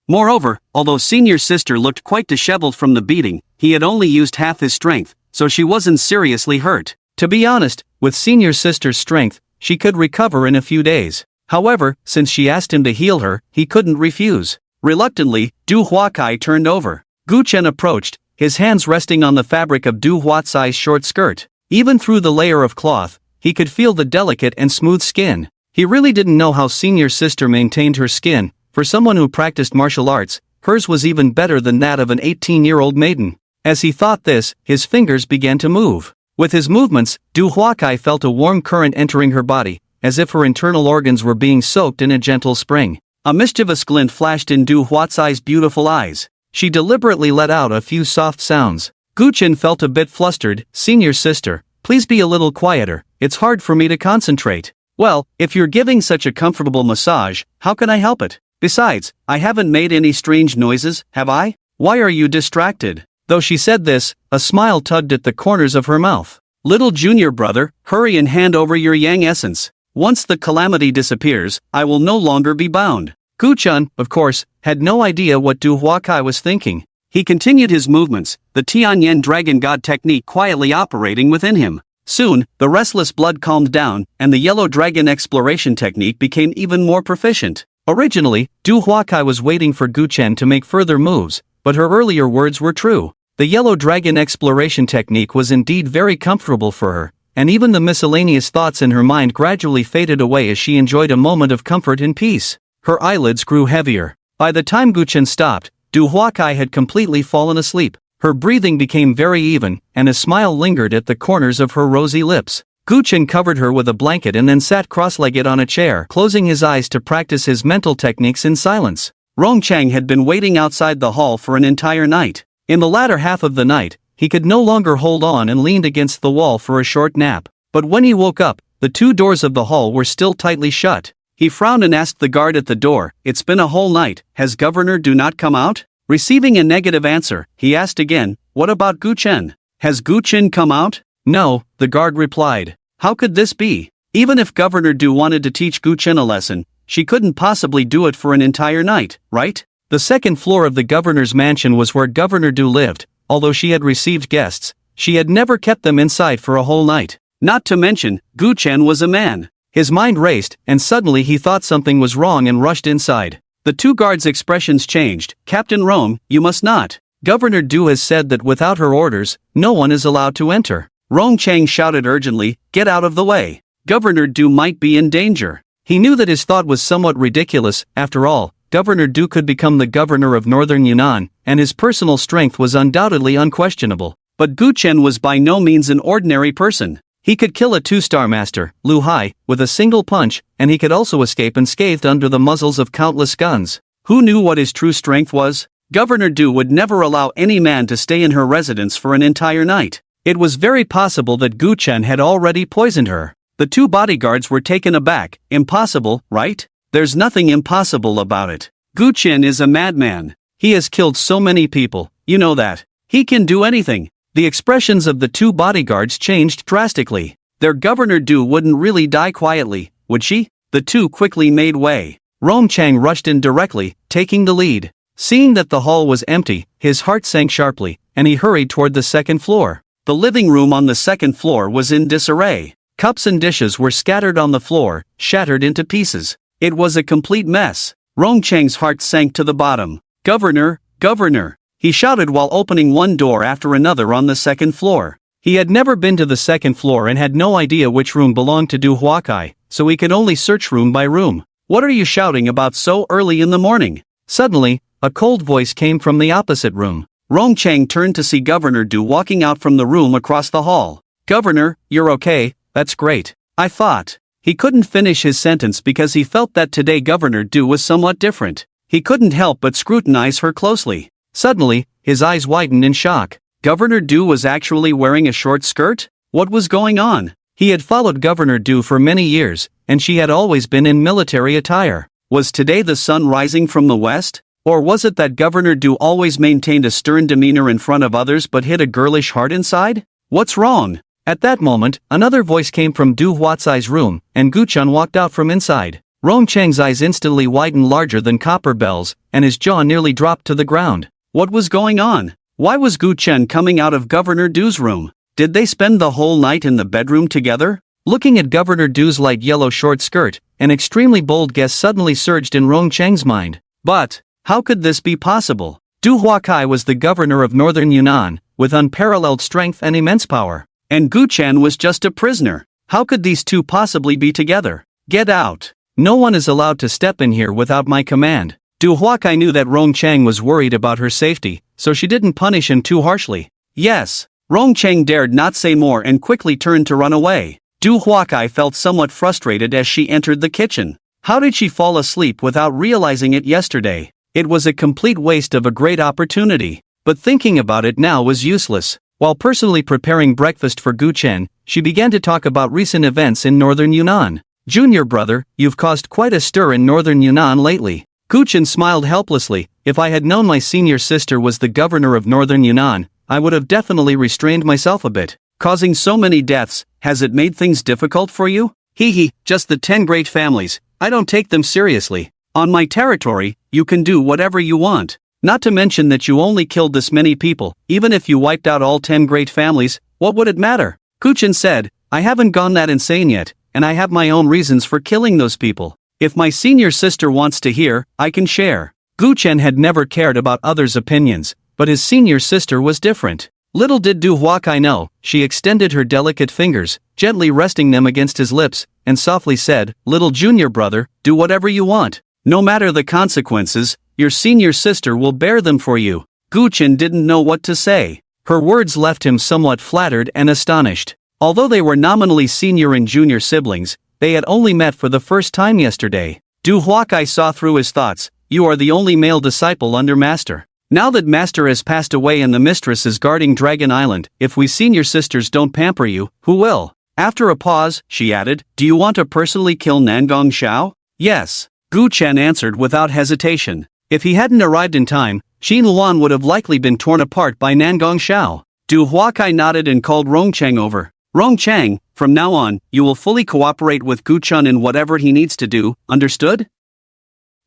Moreover, although senior sister looked quite disheveled from the beating, he had only used half his strength, so she wasn't seriously hurt. To be honest, with senior sister's strength, she could recover in a few days. However, since she asked him to heal her, he couldn't refuse. Reluctantly, Du Huakai turned over. Gu Chen approached, his hands resting on the fabric of Du Huatsai's short skirt. Even through the layer of cloth, he could feel the delicate and smooth skin. He really didn't know how senior sister maintained her skin. For someone who practiced martial arts, hers was even better than that of an 18-year-old maiden. As he thought this, his fingers began to move. With his movements, Du Huakai felt a warm current entering her body, as if her internal organs were being soaked in a gentle spring. A mischievous glint flashed in Du Huatsai's beautiful eyes. She deliberately let out a few soft sounds. Gu Chen felt a bit flustered. Senior sister, please be a little quieter, it's hard for me to concentrate. Well, if you're giving such a comfortable massage, how can I help it? Besides, I haven't made any strange noises, have I? Why are you distracted? Though she said this, a smile tugged at the corners of her mouth. Little junior brother, hurry and hand over your yang essence. Once the calamity disappears, I will no longer be bound. Gu Chen, of course, had no idea what Du Huakai was thinking. He continued his movements, the Tianyan dragon god technique quietly operating within him. Soon, the restless blood calmed down, and the yellow dragon exploration technique became even more proficient. Originally, Du Huakai was waiting for Gu Chen to make further moves, but her earlier words were true. The yellow dragon exploration technique was indeed very comfortable for her, and even the miscellaneous thoughts in her mind gradually faded away as she enjoyed a moment of comfort and peace. Her eyelids grew heavier. By the time Gu Chen stopped, Du Huakai had completely fallen asleep. Her breathing became very even, and a smile lingered at the corners of her rosy lips. Gu Chen covered her with a blanket and then sat cross-legged on a chair, closing his eyes to practice his mental techniques in silence. Rong Chang had been waiting outside the hall for an entire night. In the latter half of the night, he could no longer hold on and leaned against the wall for a short nap. But when he woke up, the two doors of the hall were still tightly shut. He frowned and asked the guard at the door, "It's been a whole night, has Governor Do not come out?" Receiving a negative answer, he asked again, What about Gu Chen? Has Gu Chen come out? No, the guard replied. How could this be? Even if Governor Du wanted to teach Gu Chen a lesson, she couldn't possibly do it for an entire night, right? The second floor of the governor's mansion was where Governor Du lived. Although she had received guests, she had never kept them inside for a whole night. Not to mention, Gu Chen was a man. His mind raced, and suddenly he thought something was wrong and rushed inside. The two guards' expressions changed. Captain Rome, you must not. Governor Du has said that without her orders, no one is allowed to enter. Rong Chang shouted urgently, get out of the way. Governor Du might be in danger. He knew that his thought was somewhat ridiculous. After all, Governor Du could become the governor of northern Yunnan, and his personal strength was undoubtedly unquestionable. But Gu Chen was by no means an ordinary person. He could kill a two-star master, Lu Hai, with a single punch, and he could also escape unscathed under the muzzles of countless guns. Who knew what his true strength was? Governor Du would never allow any man to stay in her residence for an entire night. It was very possible that Gu Chen had already poisoned her. The two bodyguards were taken aback. Impossible, right? There's nothing impossible about it. Gu Chen is a madman. He has killed so many people, you know that. He can do anything. The expressions of the two bodyguards changed drastically. Their Governor Du wouldn't really die quietly, would she? The two quickly made way. Rong Chang rushed in directly, taking the lead. Seeing that the hall was empty, his heart sank sharply, and he hurried toward the second floor. The living room on the second floor was in disarray. Cups and dishes were scattered on the floor, shattered into pieces. It was a complete mess. Rong Chang's heart sank to the bottom. Governor, Governor! He shouted while opening one door after another on the second floor. He had never been to the second floor and had no idea which room belonged to Du Huakai, so he could only search room by room. What are you shouting about so early in the morning? Suddenly, a cold voice came from the opposite room. Rong Chang turned to see Governor Du walking out from the room across the hall. Governor, you're okay, that's great. I thought. He couldn't finish his sentence because he felt that today Governor Du was somewhat different. He couldn't help but scrutinize her closely. Suddenly, his eyes widened in shock. Governor Du was actually wearing a short skirt? What was going on? He had followed Governor Du for many years, and she had always been in military attire. Was today the sun rising from the west? Or was it that Governor Du always maintained a stern demeanor in front of others but hid a girlish heart inside? What's wrong? At that moment, another voice came from Du Huatsai's room, and Gu Chen walked out from inside. Rong Chang's eyes instantly widened larger than copper bells, and his jaw nearly dropped to the ground. What was going on? Why was Gu Chen coming out of Governor Du's room? Did they spend the whole night in the bedroom together? Looking at Governor Du's light yellow short skirt, an extremely bold guess suddenly surged in Rong Chang's mind. But how could this be possible? Du Huakai was the governor of northern Yunnan, with unparalleled strength and immense power. And Gu Chen was just a prisoner. How could these two possibly be together? Get out! No one is allowed to step in here without my command. Du Huakai knew that Rong Chang was worried about her safety, so she didn't punish him too harshly. Yes. Rong Chang dared not say more and quickly turned to run away. Du Huakai felt somewhat frustrated as she entered the kitchen. How did she fall asleep without realizing it yesterday? It was a complete waste of a great opportunity. But thinking about it now was useless. While personally preparing breakfast for Gu Chen, she began to talk about recent events in northern Yunnan. Junior brother, you've caused quite a stir in northern Yunnan lately. Gu Chen smiled helplessly. If I had known my senior sister was the governor of northern Yunnan, I would have definitely restrained myself a bit. Causing so many deaths, has it made things difficult for you? Hee, just the 10 great families, I don't take them seriously. On my territory, you can do whatever you want. Not to mention that you only killed this many people. Even if you wiped out all 10 great families, what would it matter? Gu Chen said, I haven't gone that insane yet, and I have my own reasons for killing those people. If my senior sister wants to hear, I can share. Gu Chen had never cared about others' opinions, but his senior sister was different. Little did Du Huakai know, she extended her delicate fingers, gently resting them against his lips, and softly said, little junior brother, do whatever you want. No matter the consequences, your senior sister will bear them for you. Gu Chen didn't know what to say. Her words left him somewhat flattered and astonished. Although they were nominally senior and junior siblings, they had only met for the first time yesterday. Du Huakai saw through his thoughts. You are the only male disciple under Master. Now that Master has passed away and the mistress is guarding Dragon Island, if we senior sisters don't pamper you, who will? After a pause, she added, do you want to personally kill Nangong Xiao? Yes. Gu Chen answered without hesitation. If he hadn't arrived in time, Qin Luan would have likely been torn apart by Nangong Xiao. Du Huakai nodded and called Rongcheng over. Rongcheng, from now on, you will fully cooperate with Gu Chun in whatever he needs to do, understood?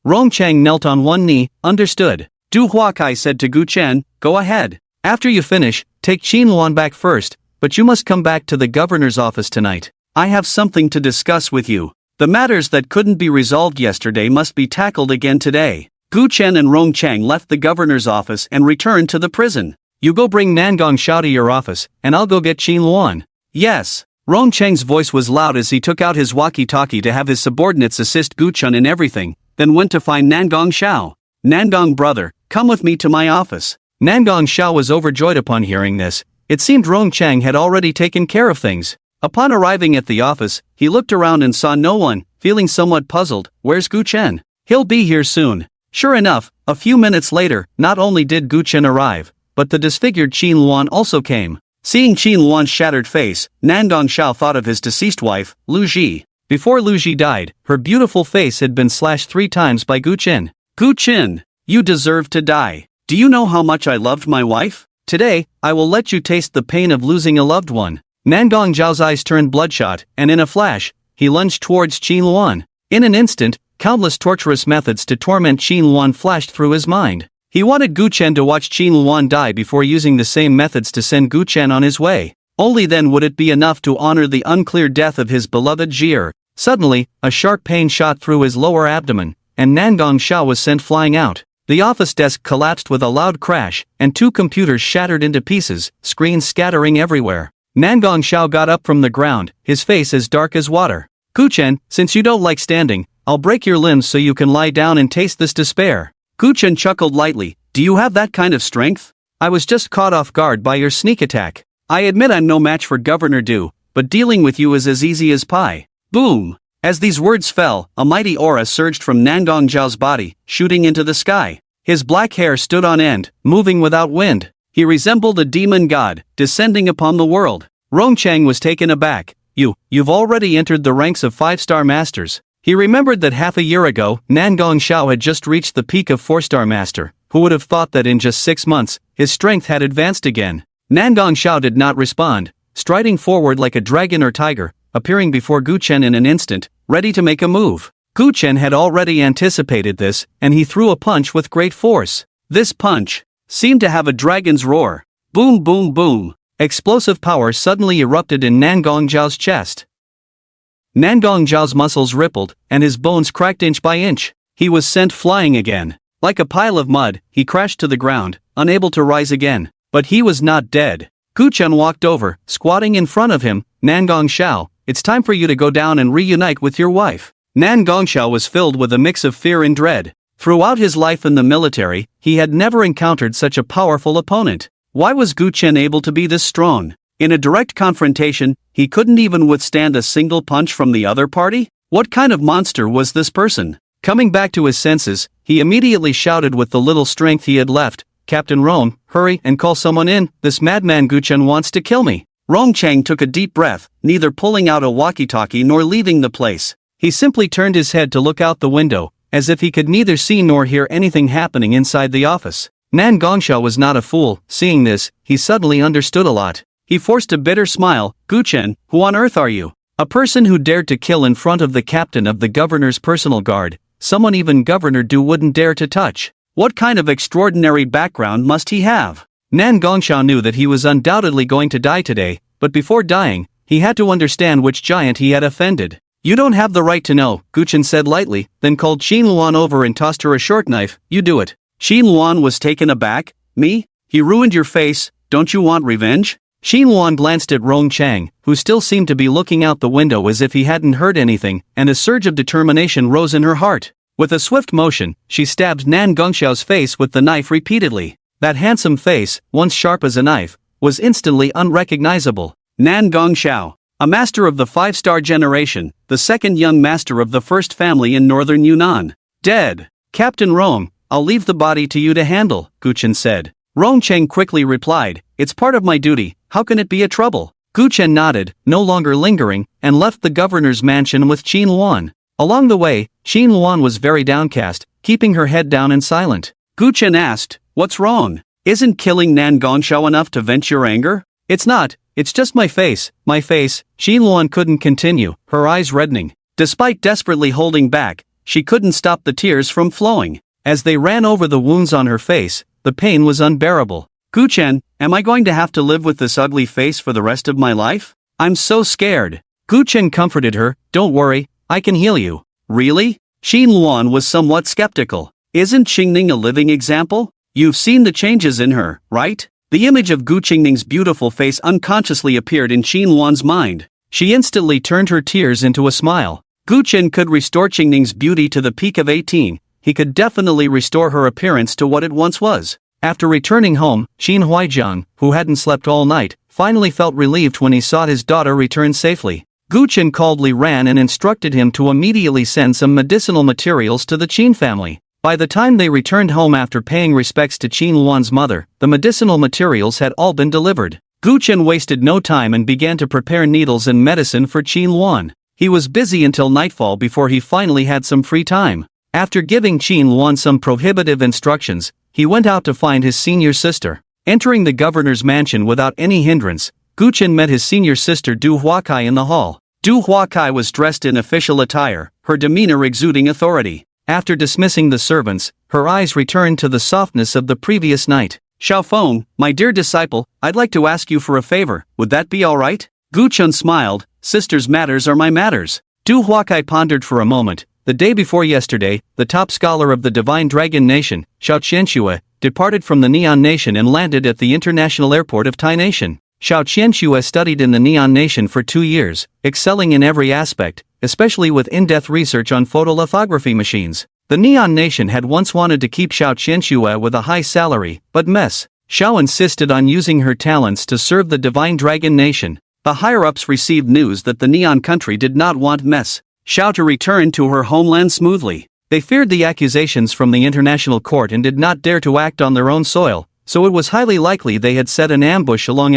Rongcheng knelt on one knee, understood. Du Huakai said to Gu Chen, go ahead. After you finish, take Qin Luan back first, but you must come back to the governor's office tonight. I have something to discuss with you. The matters that couldn't be resolved yesterday must be tackled again today. Gu Chen and Rongcheng left the governor's office and returned to the prison. You go bring Nangong Xiao to your office, and I'll go get Qin Luan. Yes. Rongcheng's voice was loud as he took out his walkie-talkie to have his subordinates assist Gu Chun in everything, then went to find Nangong Xiao. Nangong brother, come with me to my office. Nangong Xiao was overjoyed upon hearing this. It seemed Rongcheng had already taken care of things. Upon arriving at the office, he looked around and saw no one, feeling somewhat puzzled. Where's Gu Chen? He'll be here soon. Sure enough, a few minutes later, not only did Gu Chen arrive, but the disfigured Qin Luan also came. Seeing Qin Luan's shattered face, Nangong Xiao thought of his deceased wife, Lu Ji. Before Lu Ji died, her beautiful face had been slashed 3 times by Gu Chen. Gu Chen, you deserve to die. Do you know how much I loved my wife? Today, I will let you taste the pain of losing a loved one. Nangong Zhao's eyes turned bloodshot, and in a flash, he lunged towards Qin Luan. In an instant, countless torturous methods to torment Qin Luan flashed through his mind. He wanted Gu Chen to watch Qin Luan die before using the same methods to send Gu Chen on his way. Only then would it be enough to honor the unclear death of his beloved Heir. Suddenly, a sharp pain shot through his lower abdomen, and Nangong Xiao was sent flying out. The office desk collapsed with a loud crash, and 2 computers shattered into pieces, screens scattering everywhere. Nangong Xiao got up from the ground, his face as dark as water. Gu Chen, since you don't like standing, I'll break your limbs so you can lie down and taste this despair. Gu Chen chuckled lightly. Do you have that kind of strength? I was just caught off guard by your sneak attack. I admit I'm no match for Governor Du, but dealing with you is as easy as pie. Boom! As these words fell, a mighty aura surged from Nangong Zhao's body, shooting into the sky. His black hair stood on end, moving without wind. He resembled a demon god, descending upon the world. Rongcheng was taken aback. You've already entered the ranks of 5-star masters. He remembered that half a year ago, Nangong Xiao had just reached the peak of 4-star master. Who would have thought that in just 6 months, his strength had advanced again? Nangong Xiao did not respond, striding forward like a dragon or tiger, appearing before Gu Chen in an instant, ready to make a move. Gu Chen had already anticipated this, and he threw a punch with great force. This punch seemed to have a dragon's roar. Boom boom boom. Explosive power suddenly erupted in Nangong Zhao's chest. Nangong Zhao's muscles rippled, and his bones cracked inch by inch. He was sent flying again. Like a pile of mud, he crashed to the ground, unable to rise again. But he was not dead. Gu Chen walked over, squatting in front of him. Nangong Xiao, it's time for you to go down and reunite with your wife. Nangong Xiao was filled with a mix of fear and dread. Throughout his life in the military, he had never encountered such a powerful opponent. Why was Gu Chen able to be this strong? In a direct confrontation, he couldn't even withstand a single punch from the other party? What kind of monster was this person? Coming back to his senses, he immediately shouted with the little strength he had left, Captain Rong, hurry and call someone in, this madman Gu Chen wants to kill me. Rongcheng took a deep breath, neither pulling out a walkie-talkie nor leaving the place. He simply turned his head to look out the window, as if he could neither see nor hear anything happening inside the office. Nangong Xiao was not a fool. Seeing this, he suddenly understood a lot. He forced a bitter smile. Gu Chen, who on earth are you? A person who dared to kill in front of the captain of the governor's personal guard, someone even Governor Du wouldn't dare to touch. What kind of extraordinary background must he have? Nangong Xiao knew that he was undoubtedly going to die today, but before dying, he had to understand which giant he had offended. You don't have the right to know, Gu Chen said lightly, then called Qin Luan over and tossed her a short knife. You do it. Qin Luan was taken aback. Me? He ruined your face, don't you want revenge? Qin Luan glanced at Rongcheng, who still seemed to be looking out the window as if he hadn't heard anything, and a surge of determination rose in her heart. With a swift motion, she stabbed Nangong Xiao's face with the knife repeatedly. That handsome face, once sharp as a knife, was instantly unrecognizable. Nangong Xiao, a master of the 5-star generation, the second young master of the first family in northern Yunnan. Dead. Captain Rong, I'll leave the body to you to handle, Gu Chen said. Rongcheng quickly replied, it's part of my duty, how can it be a trouble? Gu Chen nodded, no longer lingering, and left the governor's mansion with Qin Luan. Along the way, Qin Luan was very downcast, keeping her head down and silent. Gu Chen asked, "What's wrong? Isn't killing Nan Gongxiao enough to vent your anger?" "It's not, it's just my face, my face." Luan couldn't continue, her eyes reddening. Despite desperately holding back, she couldn't stop the tears from flowing. As they ran over the wounds on her face, the pain was unbearable. "Chen, am I going to have to live with this ugly face for the rest of my life? I'm so scared." Chen comforted her, "Don't worry, I can heal you." "Really?" Luan was somewhat skeptical. "Isn't Qingning a living example? You've seen the changes in her, right?" The image of Gu Qingning's beautiful face unconsciously appeared in Luan's mind. She instantly turned her tears into a smile. Chen could restore Qingning's beauty to the peak of 18, he could definitely restore her appearance to what it once was. After returning home, Qin Huaijiang, who hadn't slept all night, finally felt relieved when he saw his daughter return safely. Chen called Li Ran and instructed him to immediately send some medicinal materials to the Qin family. By the time they returned home after paying respects to Qin Luan's mother, the medicinal materials had all been delivered. Chen wasted no time and began to prepare needles and medicine for Qin Luan. He was busy until nightfall before he finally had some free time. After giving Qin Luan some prohibitive instructions, he went out to find his senior sister. Entering the governor's mansion without any hindrance, Chen met his senior sister Du Huakai in the hall. Du Huakai was dressed in official attire, her demeanor exuding authority. After dismissing the servants, her eyes returned to the softness of the previous night. "Xiaofeng, my dear disciple, I'd like to ask you for a favor, would that be alright?" Chen smiled, "Sister's matters are my matters." Du Huakai pondered for a moment. The day before yesterday, the top scholar of the Divine Dragon Nation, Xiao Qianxue, departed from the Neon Nation and landed at the international airport of Tai Nation. Xiao Qianxue studied in the Neon Nation for 2 years, excelling in every aspect, especially with in-depth research on photolithography machines. The Neon Nation had once wanted to keep Xiao Qianxue with a high salary, but Xiao insisted on using her talents to serve the Divine Dragon Nation. The higher-ups received news that the Neon country did not want Xiao to return to her homeland smoothly. They feared the accusations from the international court and did not dare to act on their own soil, so it was highly likely they had set an ambush along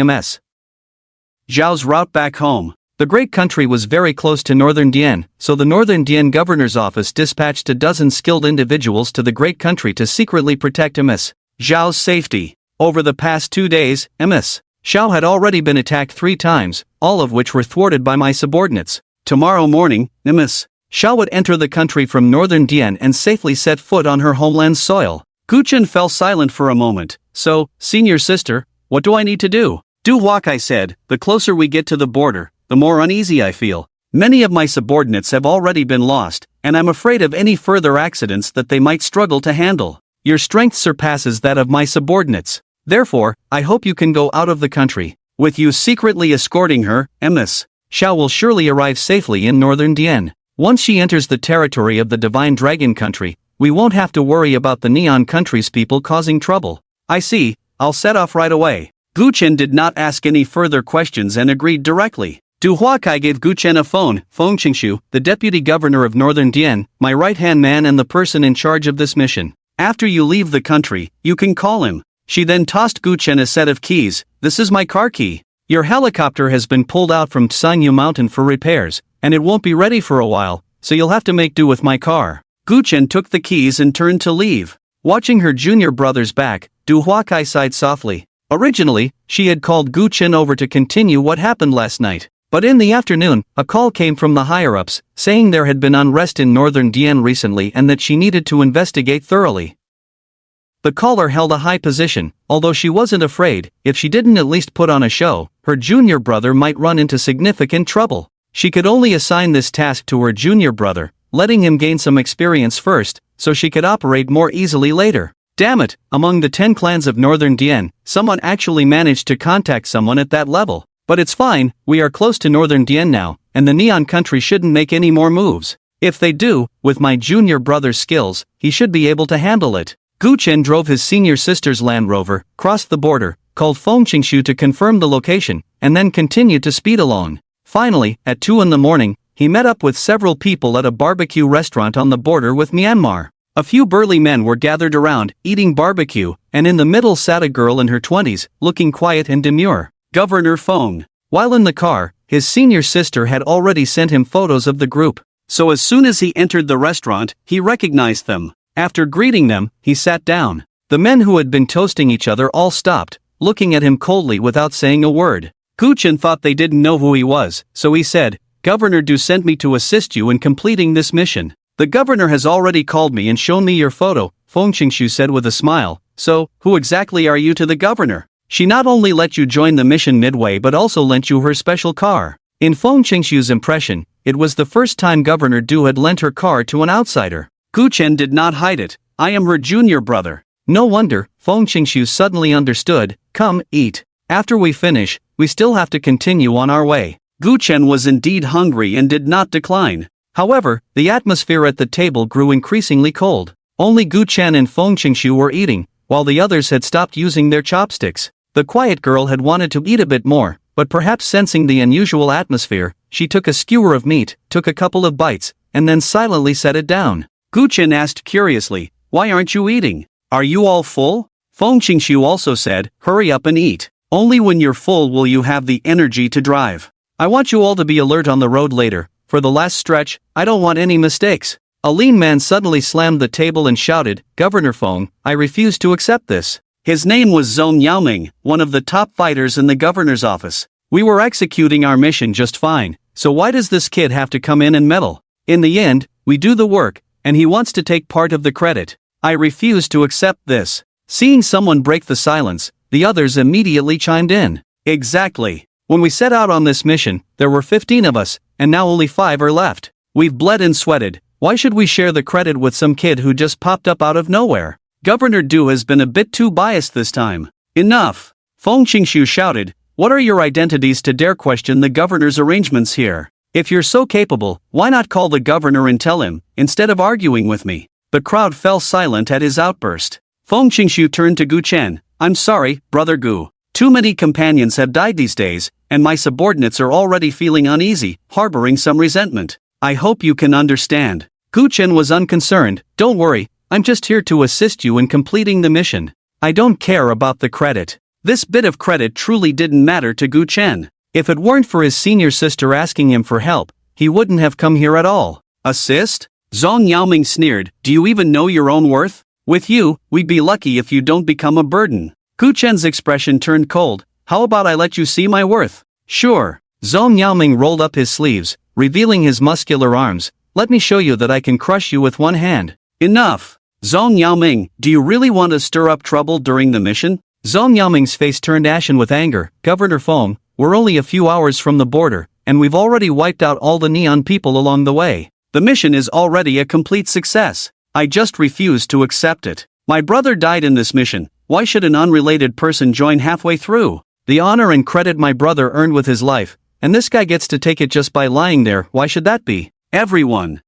Zhao's route back home. The great country was very close to northern Dian, so the northern Dian governor's office dispatched a dozen skilled individuals to the great country to secretly protect Zhao's safety. Over the past 2 days, Xiao had already been attacked 3 times, all of which were thwarted by my subordinates. Tomorrow morning, Xiao would enter the country from northern Dian and safely set foot on her homeland's soil. Chen fell silent for a moment. "So, senior sister, what do I need to do?" Du Huakai said, "The closer we get to the border, the more uneasy I feel. Many of my subordinates have already been lost, and I'm afraid of any further accidents that they might struggle to handle. Your strength surpasses that of my subordinates. Therefore, I hope you can go out of the country. With you secretly escorting her, Xiao will surely arrive safely in northern Dian. Once she enters the territory of the Divine Dragon country, we won't have to worry about the Neon country's people causing trouble." "I see, I'll set off right away." Chen did not ask any further questions and agreed directly. Du Huakai gave Chen a phone. "Feng Qingshu, the deputy governor of northern Dian, my right-hand man and the person in charge of this mission. After you leave the country, you can call him." She then tossed Chen a set of keys. "This is my car key. Your helicopter has been pulled out from Tsanyu Mountain for repairs, and it won't be ready for a while, so you'll have to make do with my car." Chen took the keys and turned to leave. Watching her junior brother's back, Du Huakai sighed softly. Originally, she had called Chen over to continue what happened last night. But in the afternoon, a call came from the higher-ups, saying there had been unrest in northern Dian recently and that she needed to investigate thoroughly. The caller held a high position, although she wasn't afraid. If she didn't at least put on a show, her junior brother might run into significant trouble. She could only assign this task to her junior brother, letting him gain some experience first, so she could operate more easily later. Damn it, among the 10 clans of northern Dian, someone actually managed to contact someone at that level. But it's fine, we are close to northern Dian now, and the Neon country shouldn't make any more moves. If they do, with my junior brother's skills, he should be able to handle it. Chen drove his senior sister's Land Rover, crossed the border, called Feng Qingshu to confirm the location, and then continued to speed along. Finally, at 2 in the morning, he met up with several people at a barbecue restaurant on the border with Myanmar. A few burly men were gathered around, eating barbecue, and in the middle sat a girl in her 20s, looking quiet and demure. Governor Feng. While in the car, his senior sister had already sent him photos of the group. So as soon as he entered the restaurant, he recognized them. After greeting them, he sat down. The men who had been toasting each other all stopped, looking at him coldly without saying a word. Gu-chen thought they didn't know who he was, so he said, "Governor Do sent me to assist you in completing this mission. The governor has already called me and shown me your photo," Feng Qingshu said with a smile. "So, who exactly are you to the governor? She not only let you join the mission midway but also lent you her special car." In Feng Qingshu's impression, it was the first time Governor Du had lent her car to an outsider. Gu-chen did not hide it. "I am her junior brother." No wonder, Feng Qingshu suddenly understood. "Come, eat. After we finish, we still have to continue on our way." Gu-chen was indeed hungry and did not decline. However, the atmosphere at the table grew increasingly cold. Only Gu-chen and Feng Qingshu were eating, while the others had stopped using their chopsticks. The quiet girl had wanted to eat a bit more, but perhaps sensing the unusual atmosphere, she took a skewer of meat, took a couple of bites, and then silently set it down. Gu-chen asked curiously, "Why aren't you eating? Are you all full?" Feng Qingshu also said, "Hurry up and eat. Only when you're full will you have the energy to drive. I want you all to be alert on the road later. For the last stretch, I don't want any mistakes." A lean man suddenly slammed the table and shouted, "Governor Feng, I refuse to accept this." His name was Zhong Yaoming, one of the top fighters in the governor's office. "We were executing our mission just fine, so why does this kid have to come in and meddle? In the end, we do the work, and he wants to take part of the credit. I refuse to accept this." Seeing someone break the silence, the others immediately chimed in. "Exactly. When we set out on this mission, there were 15 of us, and now only 5 are left. We've bled and sweated. Why should we share the credit with some kid who just popped up out of nowhere? Governor Du has been a bit too biased this time." "Enough!" Feng Qingshu shouted. "What are your identities to dare question the governor's arrangements here? If you're so capable, why not call the governor and tell him, instead of arguing with me?" The crowd fell silent at his outburst. Feng Qingshu turned to Gu-chen. "I'm sorry, Brother Gu. Too many companions have died these days, and my subordinates are already feeling uneasy, harboring some resentment. I hope you can understand." Gu-chen was unconcerned. "Don't worry, I'm just here to assist you in completing the mission. I don't care about the credit." This bit of credit truly didn't matter to Gu-chen. If it weren't for his senior sister asking him for help, he wouldn't have come here at all. "Assist?" Zhong Yaoming sneered. "Do you even know your own worth? With you, we'd be lucky if you don't become a burden." Gu-chen's expression turned cold. "How about I let you see my worth?" "Sure." Zhong Yaoming rolled up his sleeves, revealing his muscular arms. "Let me show you that I can crush you with one hand." "Enough! Zhong Yaoming, do you really want to stir up trouble during the mission?" Zhong Yaoming's face turned ashen with anger. "Governor Feng, we're only a few hours from the border, and we've already wiped out all the Neon people along the way. The mission is already a complete success. I just refuse to accept it. My brother died in this mission. Why should an unrelated person join halfway through? The honor and credit my brother earned with his life, and this guy gets to take it just by lying there. Why should that be?" Everyone,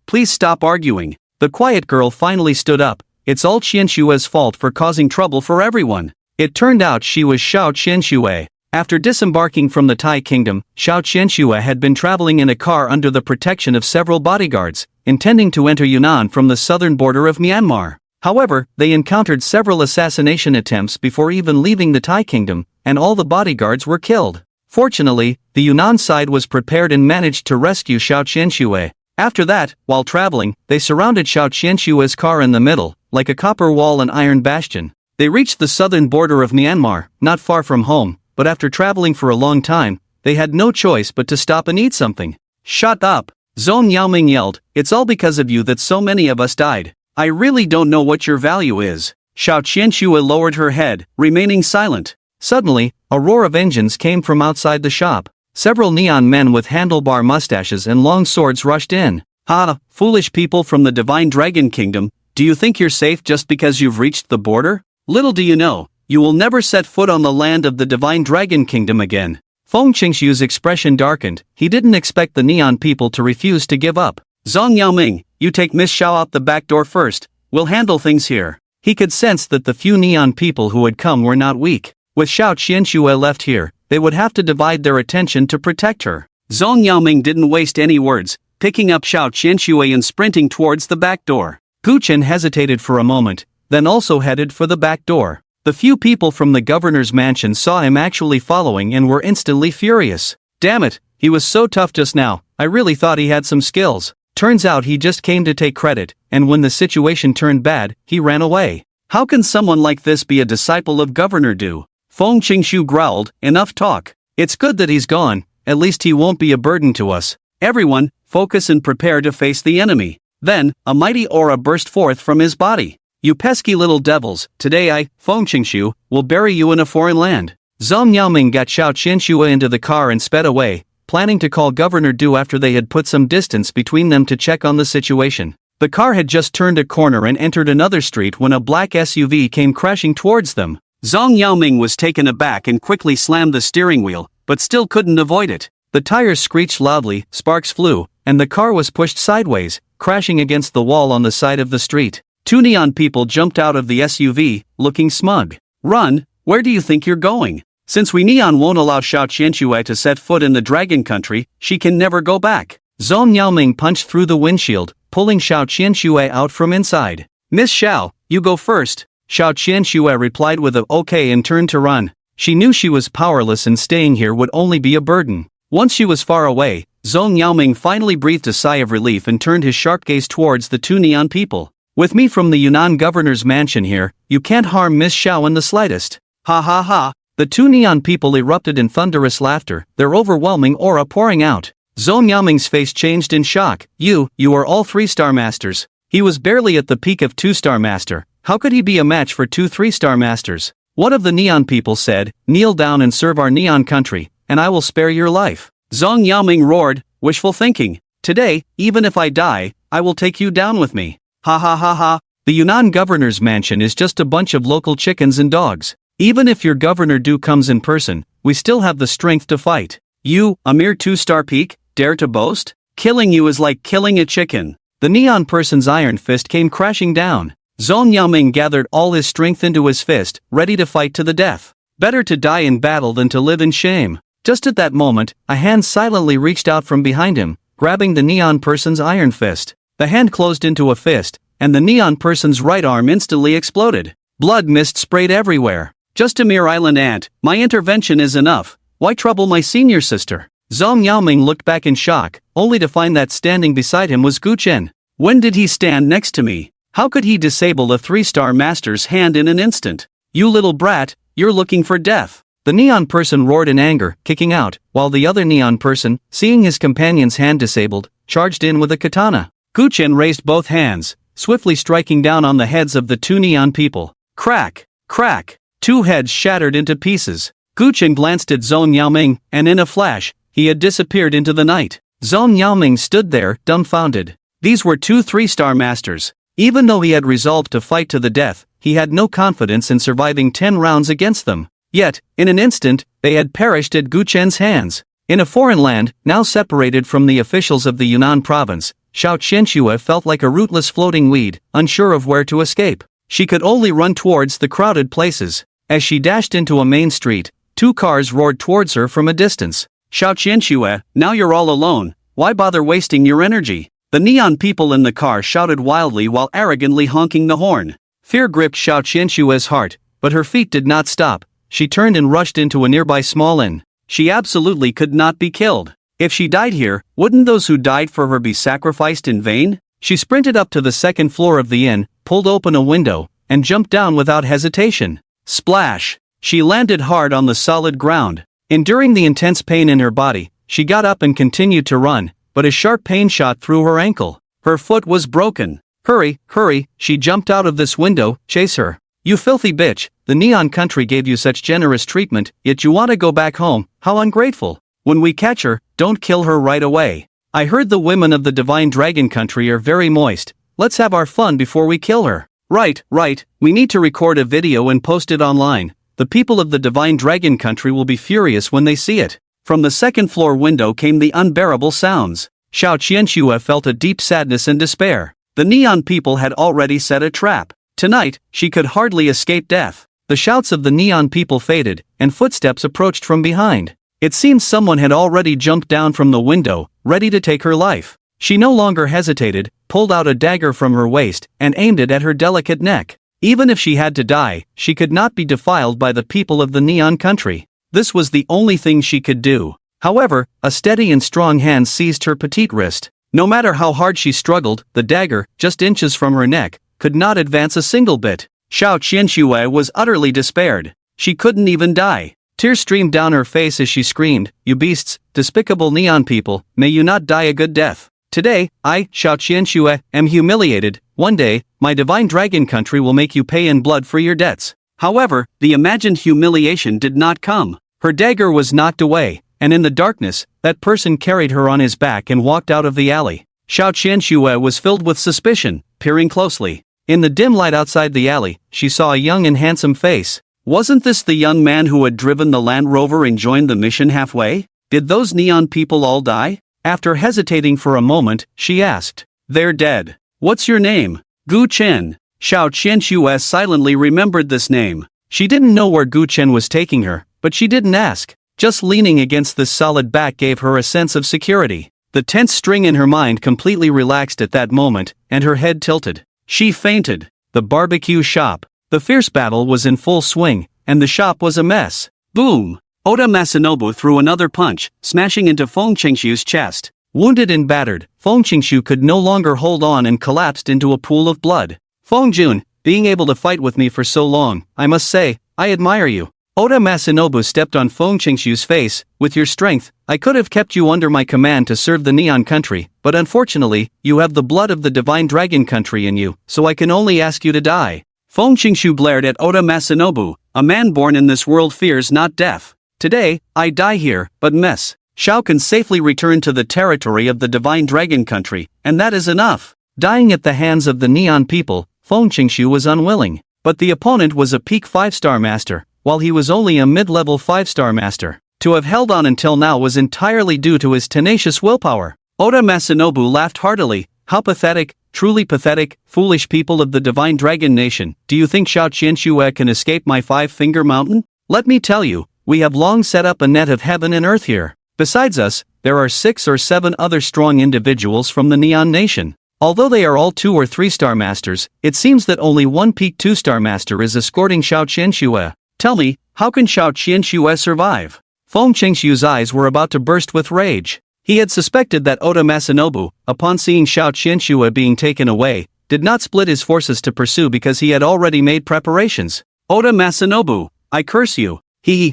please stop arguing." The quiet girl finally stood up. "It's all Qianshue's fault for causing trouble for everyone." It turned out she was Xiao Qianxue. After disembarking from the Tai Kingdom, Xiao Qianxue had been traveling in a car under the protection of several bodyguards, intending to enter Yunnan from the southern border of Myanmar. However, they encountered several assassination attempts before even leaving the Tai Kingdom, and all the bodyguards were killed. Fortunately, the Yunnan side was prepared and managed to rescue Xiao Qianxue. After that, while traveling, they surrounded Xiao Qianxue's car in the middle, like a copper wall and iron bastion. They reached the southern border of Myanmar, not far from home, but after traveling for a long time, they had no choice but to stop and eat something. "Shut up!" Zhong Yaoming yelled. "It's all because of you that so many of us died. I really don't know what your value is." Xiao Qianxue lowered her head, remaining silent. Suddenly, a roar of engines came from outside the shop. Several neon men with handlebar mustaches and long swords rushed in. "Ha, foolish people from the Divine Dragon Kingdom, do you think you're safe just because you've reached the border? Little do you know, you will never set foot on the land of the Divine Dragon Kingdom again." Feng Qingshu's expression darkened. He didn't expect the neon people to refuse to give up. "Zhong Yaoming, you take Miss Xiao out the back door first. We'll handle things here." He could sense that the few neon people who had come were not weak. With Xiao Qianxue left here, they would have to divide their attention to protect her. Zhong Yaoming didn't waste any words, picking up Xiao Qianxue and sprinting towards the back door. Gu-chen hesitated for a moment, then also headed for the back door. The few people from the governor's mansion saw him actually following and were instantly furious. "Damn it, he was so tough just now, I really thought he had some skills. Turns out he just came to take credit, and when the situation turned bad, he ran away. How can someone like this be a disciple of Governor Du? Feng Qingshu growled, enough talk. It's good that he's gone, at least he won't be a burden to us. Everyone, focus and prepare to face the enemy. Then, a mighty aura burst forth from his body. You pesky little devils, today I, Feng Qingshu, will bury you in a foreign land. Zhang Yaoming got Xiao Qianxue into the car and sped away, planning to call Governor Du after they had put some distance between them to check on the situation. The car had just turned a corner and entered another street when a black SUV came crashing towards them. Zhang Yaoming was taken aback and quickly slammed the steering wheel, but still couldn't avoid it. The tires screeched loudly, sparks flew, and the car was pushed sideways, crashing against the wall on the side of the street. Two neon people jumped out of the SUV, looking smug. Run, where do you think you're going? Since we neon won't allow Xiao Qianxue to set foot in the dragon country, she can never go back. Zhang Yaoming punched through the windshield, pulling Xiao Qianxue out from inside. Miss Xiao, you go first. Xiao Qianxue replied with a okay and turned to run. She knew she was powerless and staying here would only be a burden. Once she was far away, Zhang Yaoming finally breathed a sigh of relief and turned his sharp gaze towards the two neon people. With me from the Yunnan governor's mansion here, you can't harm Miss Xiao in the slightest. Ha ha ha. The two neon people erupted in thunderous laughter, their overwhelming aura pouring out. Zhang Yaoming's face changed in shock. You are all 3-star masters. He was barely at the peak of 2-star master. How could he be a match for two 3-star masters? One of the neon people said, kneel down and serve our neon country, and I will spare your life. Zhang Yaoming roared, wishful thinking. Today, even if I die, I will take you down with me. Ha ha ha ha. The Yunnan governor's mansion is just a bunch of local chickens and dogs. Even if your Governor Du comes in person, we still have the strength to fight. You, a mere 2-star peak, dare to boast? Killing you is like killing a chicken. The neon person's iron fist came crashing down. Zhang Yaoming gathered all his strength into his fist, ready to fight to the death. Better to die in battle than to live in shame. Just at that moment, a hand silently reached out from behind him, grabbing the neon person's iron fist. The hand closed into a fist, and the neon person's right arm instantly exploded. Blood mist sprayed everywhere. Just a mere island ant, my intervention is enough. Why trouble my senior sister? Zhang Yaoming looked back in shock, only to find that standing beside him was Gu Chen. When did he stand next to me? How could he disable a 3-star master's hand in an instant? You little brat, you're looking for death. The neon person roared in anger, kicking out, while the other neon person, seeing his companion's hand disabled, charged in with a katana. Gu Chen raised both hands, swiftly striking down on the heads of the two neon people. Crack! Crack! Two heads shattered into pieces. Gu Chen glanced at Zhang Yaoming, and in a flash, he had disappeared into the night. Zhang Yaoming stood there, dumbfounded. These were two 3-star masters. Even though he had resolved to fight to the death, he had no confidence in surviving 10 rounds against them. Yet, in an instant, they had perished at Gu Chen's hands. In a foreign land, now separated from the officials of the Yunnan province, Xiao Qianxue felt like a rootless floating weed, unsure of where to escape. She could only run towards the crowded places. As she dashed into a main street, 2 cars roared towards her from a distance. Xiao Qianxue, now you're all alone. Why bother wasting your energy? The neon people in the car shouted wildly while arrogantly honking the horn. Fear gripped Xiao Qianxue's heart, but her feet did not stop. She turned and rushed into a nearby small inn. She absolutely could not be killed. If she died here, wouldn't those who died for her be sacrificed in vain? She sprinted up to the second floor of the inn, pulled open a window, and jumped down without hesitation. Splash! She landed hard on the solid ground. Enduring the intense pain in her body, she got up and continued to run, but a sharp pain shot through her ankle. Her foot was broken. Hurry, hurry, she jumped out of this window, chase her. You filthy bitch, the neon country gave you such generous treatment, yet you want to go back home, how ungrateful. When we catch her, don't kill her right away. I heard the women of the divine dragon country are very moist. Let's have our fun before we kill her. Right, we need to record a video and post it online. The people of the divine dragon country will be furious when they see it. From the second floor window came the unbearable sounds. Xiao Qianxue felt a deep sadness and despair. The neon people had already set a trap. Tonight, she could hardly escape death. The shouts of the neon people faded, and footsteps approached from behind. It seemed someone had already jumped down from the window, ready to take her life. She no longer hesitated, pulled out a dagger from her waist, and aimed it at her delicate neck. Even if she had to die, she could not be defiled by the people of the neon country. This was the only thing she could do. However, a steady and strong hand seized her petite wrist. No matter how hard she struggled, the dagger, just inches from her neck, could not advance a single bit. Xiao Qianxue was utterly despaired. She couldn't even die. Tears streamed down her face as she screamed, "You beasts, despicable neon people, may you not die a good death. Today, I, Xiao Qianxue, am humiliated. One day, my divine dragon country will make you pay in blood for your debts." However, the imagined humiliation did not come. Her dagger was knocked away, and in the darkness, that person carried her on his back and walked out of the alley. Xiao Qianxue was filled with suspicion, peering closely. In the dim light outside the alley, she saw a young and handsome face. Wasn't this the young man who had driven the Land Rover and joined the mission halfway? Did those neon people all die? After hesitating for a moment, she asked. "They're dead. What's your name?" "Gu Chen." Xiao Qianxue silently remembered this name. She didn't know where Gu Chen was taking her, but she didn't ask. Just leaning against this solid back gave her a sense of security. The tense string in her mind completely relaxed at that moment, and her head tilted. She fainted. The barbecue shop. The fierce battle was in full swing, and the shop was a mess. Boom! Oda Masanobu threw another punch, smashing into Feng Qingshu's chest. Wounded and battered, Feng Qingshu could no longer hold on and collapsed into a pool of blood. "Feng Jun, being able to fight with me for so long, I must say, I admire you." Oda Masanobu stepped on Feng Qingshu's face. "With your strength, I could have kept you under my command to serve the Neon Country, but unfortunately, you have the blood of the Divine Dragon Country in you, so I can only ask you to die." Feng Qingshu glared at Oda Masanobu. "A man born in this world fears not death. Today, I die here, but Mess Xiao can safely return to the territory of the Divine Dragon Country, and that is enough." Dying at the hands of the Neon people, Feng Qingshu was unwilling. But the opponent was a peak 5-star master, while he was only a mid-level 5-star master. To have held on until now was entirely due to his tenacious willpower. Oda Masanobu laughed heartily. "How pathetic, truly pathetic, foolish people of the Divine Dragon Nation. Do you think Xiao Qianxue can escape my 5-finger mountain? Let me tell you, we have long set up a net of heaven and earth here. Besides us, there are 6 or 7 other strong individuals from the Neon Nation. Although they are all 2 or 3-star masters, it seems that only one peak 2-star master is escorting Xiao Qianxue. Tell me, how can Xiao Qianxue survive?" Feng Qingshu's eyes were about to burst with rage. He had suspected that Oda Masanobu, upon seeing Xiao Qianxue being taken away, did not split his forces to pursue because he had already made preparations. "Oda Masanobu, I curse you."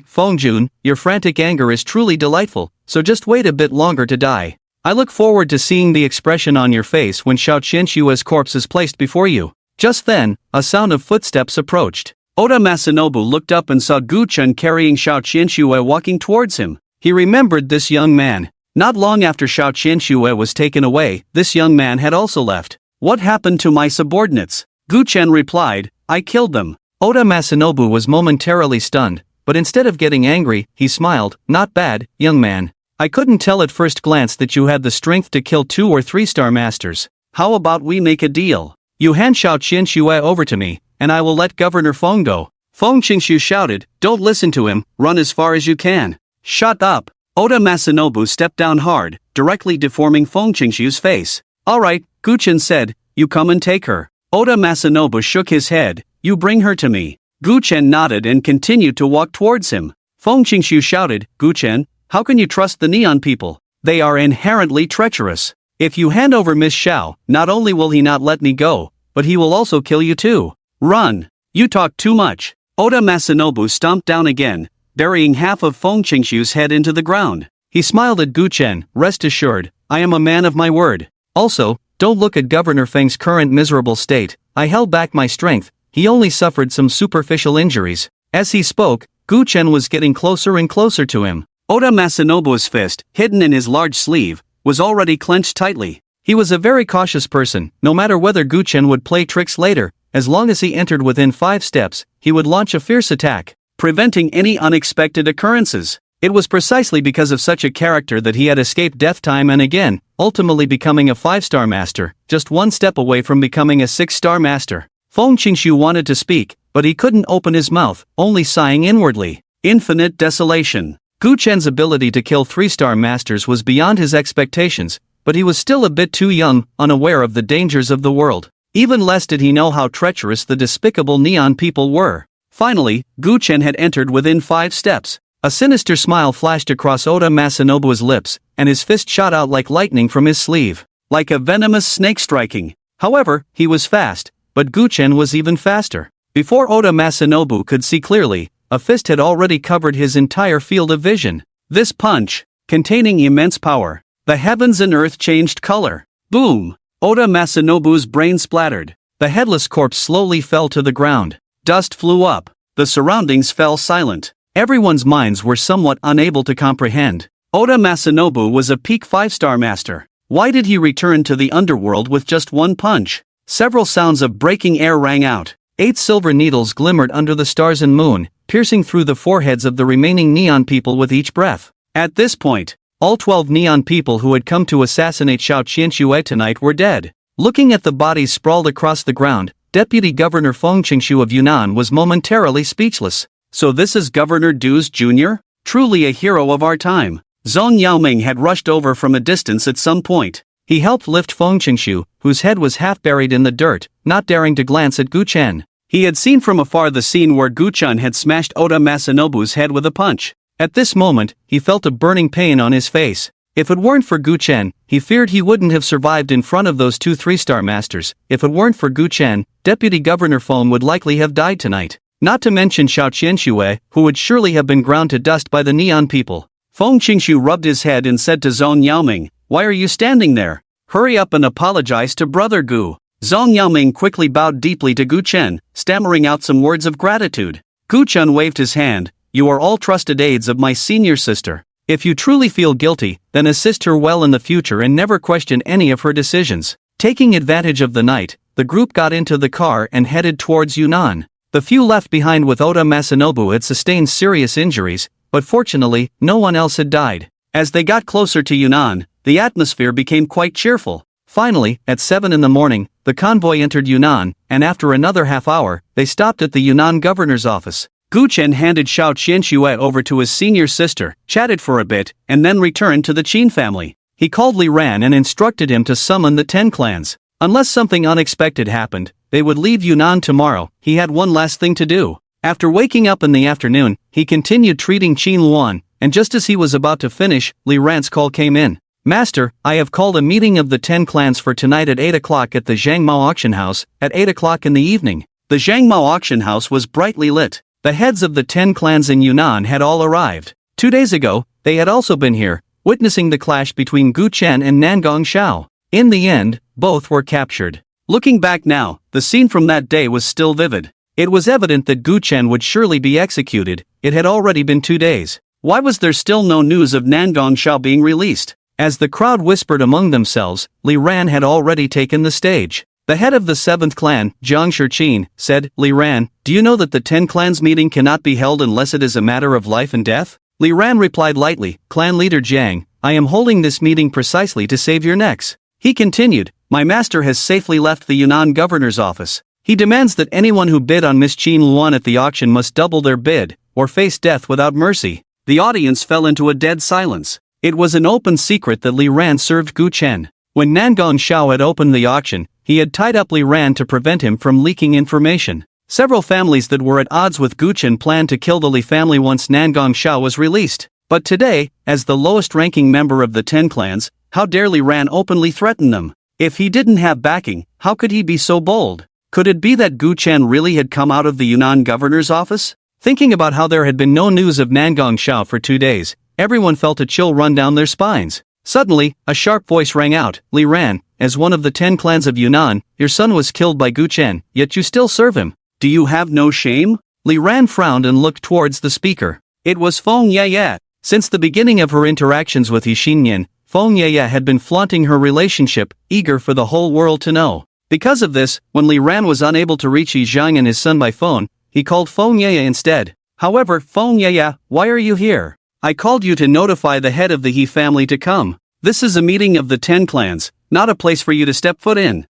Feng Jun, your frantic anger is truly delightful, so just wait a bit longer to die. I look forward to seeing the expression on your face when Xiao Qianxue's corpse is placed before you." Just then, a sound of footsteps approached. Oda Masanobu looked up and saw Gu Chen carrying Xiao Qianxue walking towards him. He remembered this young man. Not long after Xiao Qianxue was taken away, this young man had also left. "What happened to my subordinates?" Gu Chen replied, "I killed them." Oda Masanobu was momentarily stunned, but instead of getting angry, he smiled. "Not bad, young man. I couldn't tell at first glance that you had the strength to kill 2 or 3-star masters. How about we make a deal? You hand Xiao Qianxue over to me, and I will let Governor Feng go." Feng Qingshu shouted, "Don't listen to him, run as far as you can." "Shut up." Oda Masanobu stepped down hard, directly deforming Feng Qingshu's face. "All right," Gu Chen said, "you come and take her." Oda Masanobu shook his head. "You bring her to me." Gu Chen nodded and continued to walk towards him. Feng Qingshu shouted, "Gu Chen, how can you trust the Neon people? They are inherently treacherous. If you hand over Miss Xiao, not only will he not let me go, but he will also kill you too. Run. You talk too much." Oda Masanobu stomped down again, burying half of Feng Qingshu's head into the ground. He smiled at Gu Chen. "Rest assured, I am a man of my word. Also, don't look at Governor Feng's current miserable state. I held back my strength, he only suffered some superficial injuries." As he spoke, Gu Chen was getting closer and closer to him. Oda Masanobu's fist, hidden in his large sleeve, was already clenched tightly. He was a very cautious person. No matter whether Gu Chen would play tricks later, as long as he entered within 5 steps, he would launch a fierce attack, preventing any unexpected occurrences. It was precisely because of such a character that he had escaped death time and again, ultimately becoming a 5-star master, just 1 step away from becoming a 6-star master. Feng Qingshu wanted to speak, but he couldn't open his mouth, only sighing inwardly. Infinite desolation. Gu Chen's ability to kill 3-star masters was beyond his expectations, but he was still a bit too young, unaware of the dangers of the world. Even less did he know how treacherous the despicable Neon people were. Finally, Gu Chen had entered within 5 steps. A sinister smile flashed across Oda Masanobu's lips, and his fist shot out like lightning from his sleeve, like a venomous snake striking. However, he was fast, but Gu Chen was even faster. Before Oda Masanobu could see clearly, a fist had already covered his entire field of vision. This punch, containing immense power, the heavens and earth changed color. Boom! Oda Masanobu's brain splattered. The headless corpse slowly fell to the ground. Dust flew up. The surroundings fell silent. Everyone's minds were somewhat unable to comprehend. Oda Masanobu was a peak 5-star master. Why did he return to the underworld with just one punch? Several sounds of breaking air rang out. 8 silver needles glimmered under the stars and moon, piercing through the foreheads of the remaining neon people with each breath. At this point, all 12 neon people who had come to assassinate Xiao Qianxue tonight were dead. Looking at the bodies sprawled across the ground, Deputy Governor Feng Qingshu of Yunnan was momentarily speechless. So this is Governor Du's Jr.? Truly a hero of our time. Zhong Yaoming had rushed over from a distance at some point. He helped lift Feng Qingshu, whose head was half buried in the dirt, not daring to glance at Gu Chen. He had seen from afar the scene where Gu Chen had smashed Oda Masanobu's head with a punch. At this moment, he felt a burning pain on his face. If it weren't for Gu Chen, he feared he wouldn't have survived in front of those 2 3-star masters. If it weren't for Gu Chen, Deputy Governor Feng would likely have died tonight. Not to mention Xiao Qianxue, who would surely have been ground to dust by the neon people. Feng Qingshu rubbed his head and said to Zhong Yaoming, "Why are you standing there? Hurry up and apologize to Brother Gu." Zhong Yaoming quickly bowed deeply to Gu Chen, stammering out some words of gratitude. Gu Chen waved his hand. "You are all trusted aides of my senior sister. If you truly feel guilty, then assist her well in the future and never question any of her decisions." Taking advantage of the night, the group got into the car and headed towards Yunnan. The few left behind with Oda Masanobu had sustained serious injuries, but fortunately, no one else had died. As they got closer to Yunnan, the atmosphere became quite cheerful. Finally, at 7 in the morning, the convoy entered Yunnan, and after another half hour, they stopped at the Yunnan governor's office. Gu Chen handed Xiao Qianxue over to his senior sister, chatted for a bit, and then returned to the Qin family. He called Li Ran and instructed him to summon the 10 clans. Unless something unexpected happened, they would leave Yunnan tomorrow. He had one last thing to do. After waking up in the afternoon, he continued treating Qin Luan, and just as he was about to finish, Li Ran's call came in. "Master, I have called a meeting of the 10 clans for tonight at 8 o'clock at the Zhangmao auction house, at 8 o'clock in the evening." The Zhangmao auction house was brightly lit. The heads of the 10 clans in Yunnan had all arrived. 2 days ago, they had also been here, witnessing the clash between Gu Chen and Nangong Xiao. In the end, both were captured. Looking back now, the scene from that day was still vivid. It was evident that Gu Chen would surely be executed. It had already been 2 days. Why was there still no news of Nangong Xiao being released? As the crowd whispered among themselves, Li Ran had already taken the stage. The head of the 7th clan, Jiang Shichin, said, "Li Ran, do you know that the 10 clans meeting cannot be held unless it is a matter of life and death?" Li Ran replied lightly, "Clan leader Jiang, I am holding this meeting precisely to save your necks." He continued, "My master has safely left the Yunnan governor's office. He demands that anyone who bid on Miss Qin Luan at the auction must double their bid, or face death without mercy." The audience fell into a dead silence. It was an open secret that Li Ran served Gu Chen. When Nangong Xiao had opened the auction, he had tied up Li Ran to prevent him from leaking information. Several families that were at odds with Gu Chen planned to kill the Li family once Nangong Xiao was released. But today, as the lowest-ranking member of the 10 clans, how dare Li Ran openly threaten them? If he didn't have backing, how could he be so bold? Could it be that Gu Chen really had come out of the Yunnan governor's office? Thinking about how there had been no news of Nangong Xiao for 2 days, everyone felt a chill run down their spines. Suddenly, a sharp voice rang out, "Li Ran, as one of the 10 clans of Yunnan, your son was killed by Gu Chen, yet you still serve him. Do you have no shame?" Li Ran frowned and looked towards the speaker. It was Feng Yeye. Since the beginning of her interactions with Yixinyan, Feng Yeye had been flaunting her relationship, eager for the whole world to know. Because of this, when Li Ran was unable to reach Yi Zhang and his son by phone, he called Feng Yeye instead. "However, Feng Yeye, why are you here? I called you to notify the head of the He family to come. This is a meeting of the 10 clans, not a place for you to step foot in."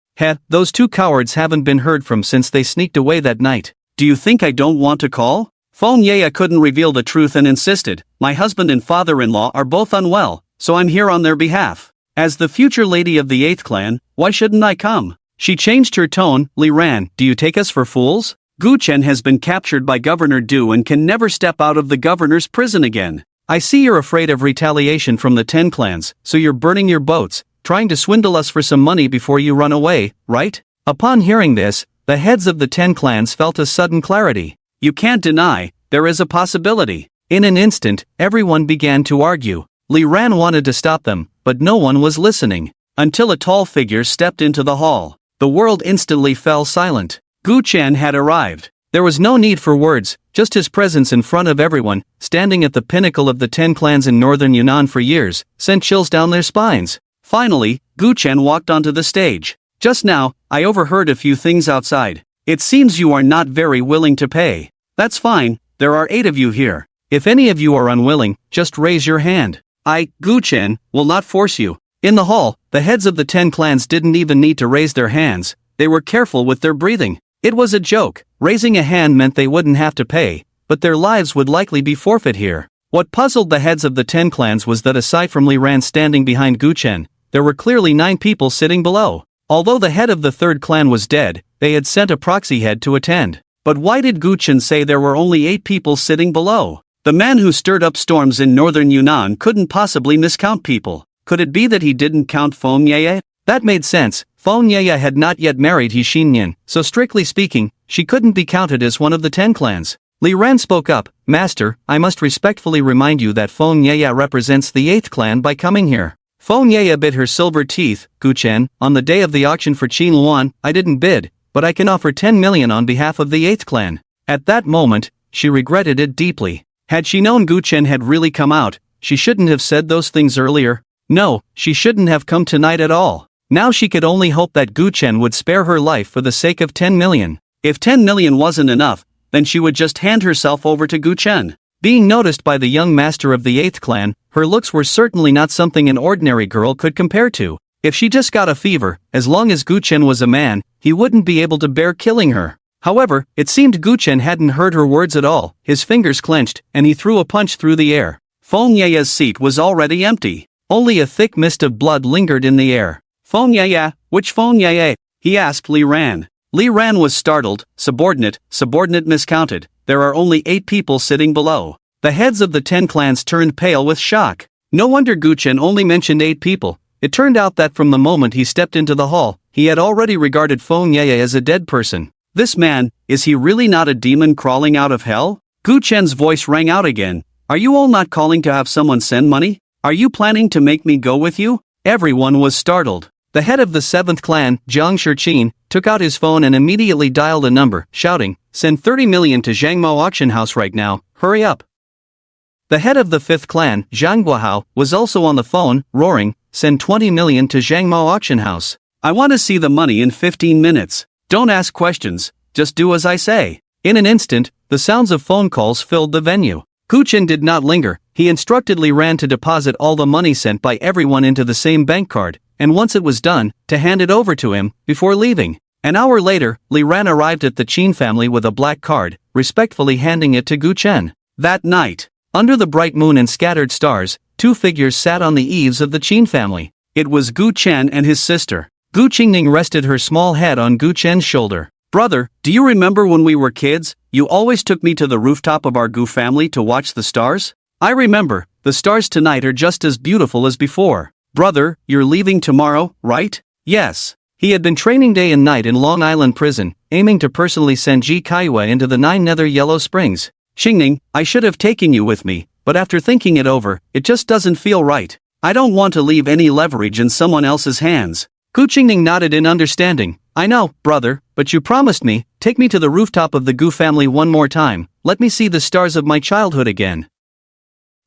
Those 2 cowards haven't been heard from since they sneaked away that night. "Do you think I don't want to call?" Feng Yeye couldn't reveal the truth and insisted, "My husband and father-in-law are both unwell, so I'm here on their behalf. As the future lady of the 8th clan, why shouldn't I come?" She changed her tone. "Li Ran, do you take us for fools? Gu Chen has been captured by Governor Du and can never step out of the governor's prison again. I see you're afraid of retaliation from the 10 clans, so you're burning your boats, trying to swindle us for some money before you run away, right?" Upon hearing this, The heads of the 10 clans felt a sudden clarity. You can't deny, there is a possibility. In an instant, everyone began to argue. Li Ran wanted to stop them, but no one was listening. Until a tall figure stepped into the hall. The world instantly fell silent. Gu Chen had arrived. There was no need for words, just his presence in front of everyone, standing at the pinnacle of the 10 clans in northern Yunnan for years, sent chills down their spines. Finally, Gu Chen walked onto the stage. Just now, I overheard a few things outside. It seems you are not very willing to pay. That's fine, there are 8 of you here. If any of you are unwilling, just raise your hand. I, Gu Chen, will not force you. In the hall, the heads of the 10 clans didn't even need to raise their hands, they were careful with their breathing. It was a joke, raising a hand meant they wouldn't have to pay, but their lives would likely be forfeit here. What puzzled the heads of the 10 clans was that aside from Li Ran standing behind Gu Chen, there were clearly 9 people sitting below. Although the head of the 3rd clan was dead, they had sent a proxy head to attend. But why did Gu Chen say there were only 8 people sitting below? The man who stirred up storms in northern Yunnan couldn't possibly miscount people. Could it be that he didn't count Feng Yeye? That made sense. Feng Yeye had not yet married He Xinyan, so strictly speaking, she couldn't be counted as one of the 10 clans. Li Ran spoke up, Master, I must respectfully remind you that Feng Yeye represents the 8th clan by coming here. Feng Yeye bit her silver teeth, Gu Chen, on the day of the auction for Qin Luan, I didn't bid, but I can offer 10 million on behalf of the 8th clan. At that moment, she regretted it deeply. Had she known Gu Chen had really come out, she shouldn't have said those things earlier. No, she shouldn't have come tonight at all. Now she could only hope that Gu Chen would spare her life for the sake of 10 million. If 10 million wasn't enough, then she would just hand herself over to Gu Chen. Being noticed by the young master of the 8th clan, her looks were certainly not something an ordinary girl could compare to. If she just got a fever, as long as Gu Chen was a man, he wouldn't be able to bear killing her. However, it seemed Gu Chen hadn't heard her words at all, his fingers clenched, and he threw a punch through the air. Feng Yeye's seat was already empty. Only a thick mist of blood lingered in the air. Feng Yeye, which Feng Yeye? He asked Li Ran. Li Ran was startled, subordinate miscounted, there are only 8 people sitting below. The heads of the 10 clans turned pale with shock. No wonder Gu Chen only mentioned 8 people. It turned out that from the moment he stepped into the hall, he had already regarded Feng Yeye as a dead person. This man, is he really not a demon crawling out of hell? Gu Chen's voice rang out again. Are you all not calling to have someone send money? Are you planning to make me go with you? Everyone was startled. The head of the 7th clan, Jiang Shiqin, took out his phone and immediately dialed a number, shouting, send 30 million to Zhangmo auction house right now, hurry up. The head of the 5th clan, Zhang Guohao, was also on the phone, roaring, send 20 million to Zhangmo auction house. I want to see the money in 15 minutes. Don't ask questions, just do as I say. In an instant, the sounds of phone calls filled the venue. Gu Chen did not linger, he instructed Li Ran to deposit all the money sent by everyone into the same bank card, and once it was done, to hand it over to him, before leaving. An hour later, Li Ran arrived at the Qin family with a black card, respectfully handing it to Gu Chen. That night, under the bright moon and scattered stars, 2 figures sat on the eaves of the Qin family. It was Gu Chen and his sister. Gu Qingning rested her small head on Gu Chen's shoulder. Brother, do you remember when we were kids, you always took me to the rooftop of our Gu family to watch the stars? I remember, the stars tonight are just as beautiful as before. Brother, you're leaving tomorrow, right? Yes. He had been training day and night in Long Island prison, aiming to personally send Ji Kaiwa into the 9 nether yellow springs. Xingning, I should have taken you with me, but after thinking it over, it just doesn't feel right. I don't want to leave any leverage in someone else's hands. Gu Qingning nodded in understanding. I know, brother, but you promised me, take me to the rooftop of the Gu family one more time, let me see the stars of my childhood again.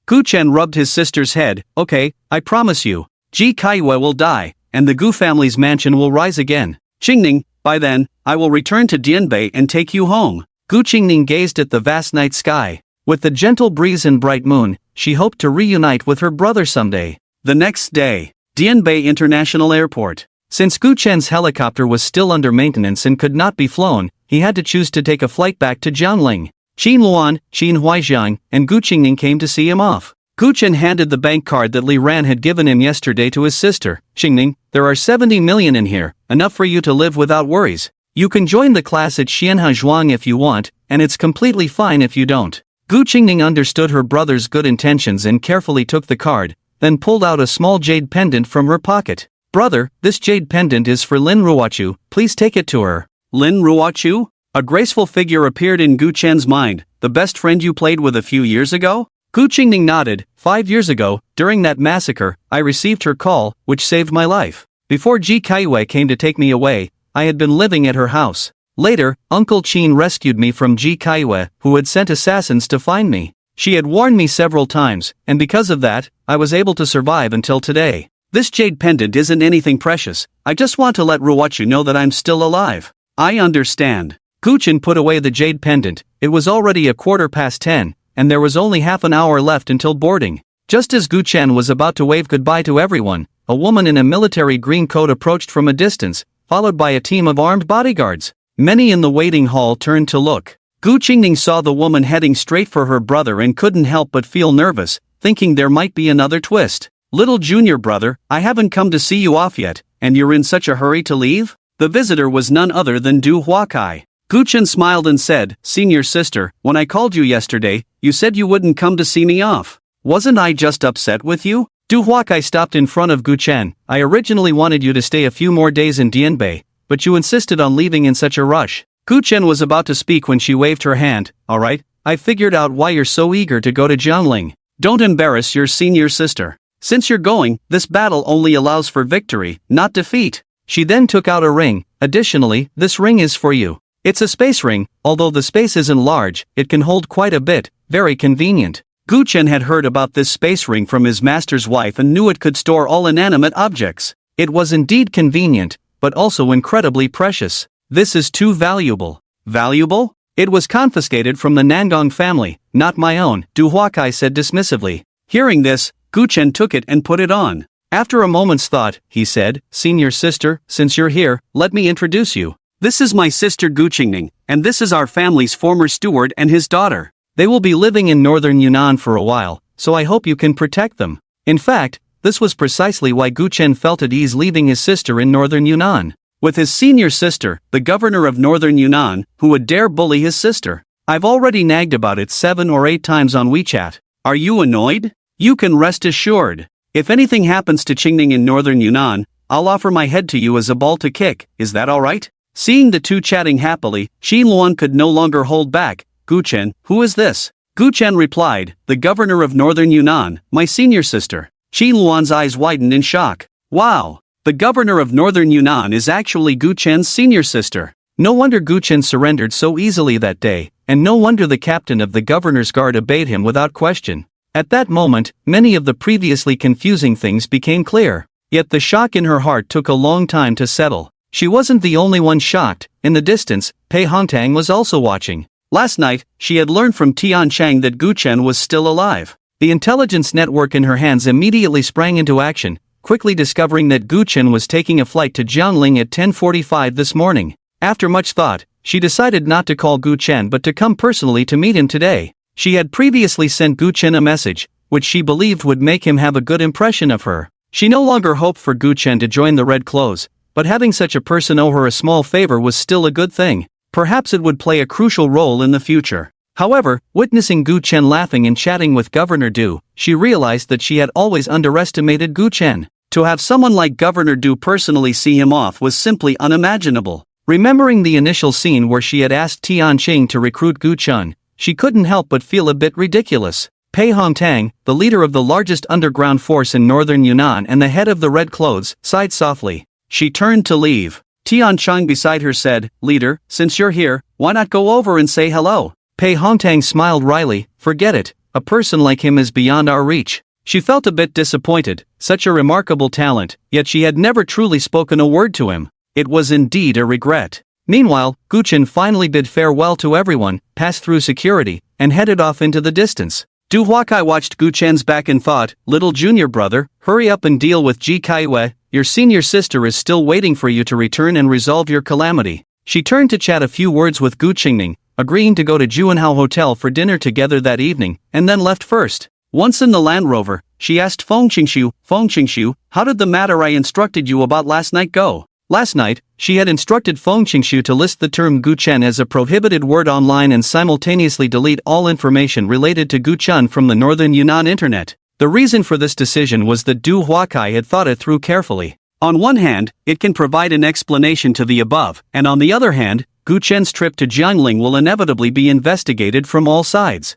Gu Chen rubbed his sister's head, okay, I promise you. Ji Kaiwa will die, and the Gu family's mansion will rise again. Xingning, by then, I will return to Dianbei and take you home. Gu Qingning gazed at the vast night sky. With the gentle breeze and bright moon, she hoped to reunite with her brother someday. The next day, Dianbei International Airport. Since Gu Chen's helicopter was still under maintenance and could not be flown, he had to choose to take a flight back to Jiangling. Qin Luan, Qin Huaixiang, and Gu Qingning came to see him off. Gu Chen handed the bank card that Li Ran had given him yesterday to his sister. Xingning, there are 70 million in here, enough for you to live without worries. You can join the class at Xianhe Zhuang if you want, and it's completely fine if you don't. Gu Qingning understood her brother's good intentions and carefully took the card, then pulled out a small jade pendant from her pocket. Brother, this jade pendant is for Lin Ruochu, please take it to her. Lin Ruochu? A graceful figure appeared in Gu Chen's mind, the best friend you played with a few years ago? Gu Qingning nodded. 5 years ago, during that massacre, I received her call, which saved my life. Before Ji Kaiwei came to take me away, I had been living at her house. Later, Uncle Qin rescued me from Ji Kaiwei, who had sent assassins to find me. She had warned me several times, and because of that, I was able to survive until today. This jade pendant isn't anything precious, I just want to let Ruochu know that I'm still alive. I understand. Gu Chen put away the jade pendant. It was already 10:15, and there was only half an hour left until boarding. Just as Gu Chen was about to wave goodbye to everyone, a woman in a military green coat approached from a distance, followed by a team of armed bodyguards. Many in the waiting hall turned to look. Gu Qingning saw the woman heading straight for her brother and couldn't help but feel nervous, thinking there might be another twist. Little junior brother, I haven't come to see you off yet, and you're in such a hurry to leave? The visitor was none other than Du Huakai. Gu Chen smiled and said, Senior sister, when I called you yesterday, you said you wouldn't come to see me off. Wasn't I just upset with you? Du Huakai stopped in front of Gu Chen. I originally wanted you to stay a few more days in Dianbei, but you insisted on leaving in such a rush. Gu Chen was about to speak when she waved her hand. Alright, I figured out why you're so eager to go to Jiangling. Don't embarrass your senior sister. Since you're going, this battle only allows for victory, not defeat. She then took out a ring. Additionally, this ring is for you. It's a space ring, although the space isn't large, it can hold quite a bit, very convenient. Gu Chen had heard about this space ring from his master's wife and knew it could store all inanimate objects. It was indeed convenient, but also incredibly precious. This is too valuable. Valuable? It was confiscated from the Nangong family, not my own, Du Huakai said dismissively. Hearing this, Gu Chen took it and put it on. After a moment's thought, he said, Senior sister, since you're here, let me introduce you. This is my sister Gu Qingning, and this is our family's former steward and his daughter. They will be living in northern Yunnan for a while, so I hope you can protect them. In fact, this was precisely why Gu Chen felt at ease leaving his sister in northern Yunnan. With his senior sister, the governor of northern Yunnan, who would dare bully his sister? I've already nagged about it 7 or 8 times on WeChat. Are you annoyed? You can rest assured. If anything happens to Qingning in northern Yunnan, I'll offer my head to you as a ball to kick, is that alright? Seeing the two chatting happily, Xin Luan could no longer hold back. Gu Chen, who is this? Gu Chen replied, the governor of northern Yunnan, my senior sister. Xin Luan's eyes widened in shock. Wow! The governor of northern Yunnan is actually Gu Chen's senior sister. No wonder Gu Chen surrendered so easily that day, and no wonder the captain of the governor's guard obeyed him without question. At that moment, many of the previously confusing things became clear. Yet the shock in her heart took a long time to settle. She wasn't the only one shocked. In the distance, Pei Hongtang was also watching. Last night, she had learned from Tian Chang that Gu Chen was still alive. The intelligence network in her hands immediately sprang into action, quickly discovering that Gu Chen was taking a flight to Jiangling at 10:45 this morning. After much thought, she decided not to call Gu Chen but to come personally to meet him today. She had previously sent Gu Chen a message, which she believed would make him have a good impression of her. She no longer hoped for Gu Chen to join the Red Clothes, but having such a person owe her a small favor was still a good thing. Perhaps it would play a crucial role in the future. However, witnessing Gu Chen laughing and chatting with Governor Du, she realized that she had always underestimated Gu Chen. To have someone like Governor Du personally see him off was simply unimaginable. Remembering the initial scene where she had asked Tian Qing to recruit Gu Chen, she couldn't help but feel a bit ridiculous. Pei Hongtang, the leader of the largest underground force in northern Yunnan and the head of the Red Clothes, sighed softly. She turned to leave. Tian Chang beside her said, Leader, since you're here, why not go over and say hello? Pei Hongtang smiled wryly, forget it, a person like him is beyond our reach. She felt a bit disappointed, such a remarkable talent, yet she had never truly spoken a word to him. It was indeed a regret. Meanwhile, Gu Chen finally bid farewell to everyone, passed through security, and headed off into the distance. Du Huakai watched Gu Chen's back and thought, little junior brother, hurry up and deal with Ji Kaiwei, your senior sister is still waiting for you to return and resolve your calamity. She turned to chat a few words with Gu Qingning, agreeing to go to Juanhao Hotel for dinner together that evening, and then left first. Once in the Land Rover, she asked Feng Qingshu, how did the matter I instructed you about last night go? Last night, she had instructed Feng Qingshu to list the term Gu Chen as a prohibited word online and simultaneously delete all information related to Gu Chen from the northern Yunnan internet. The reason for this decision was that Du Huakai had thought it through carefully. On one hand, it can provide an explanation to the above, and on the other hand, Gu Chen's trip to Jiangling will inevitably be investigated from all sides.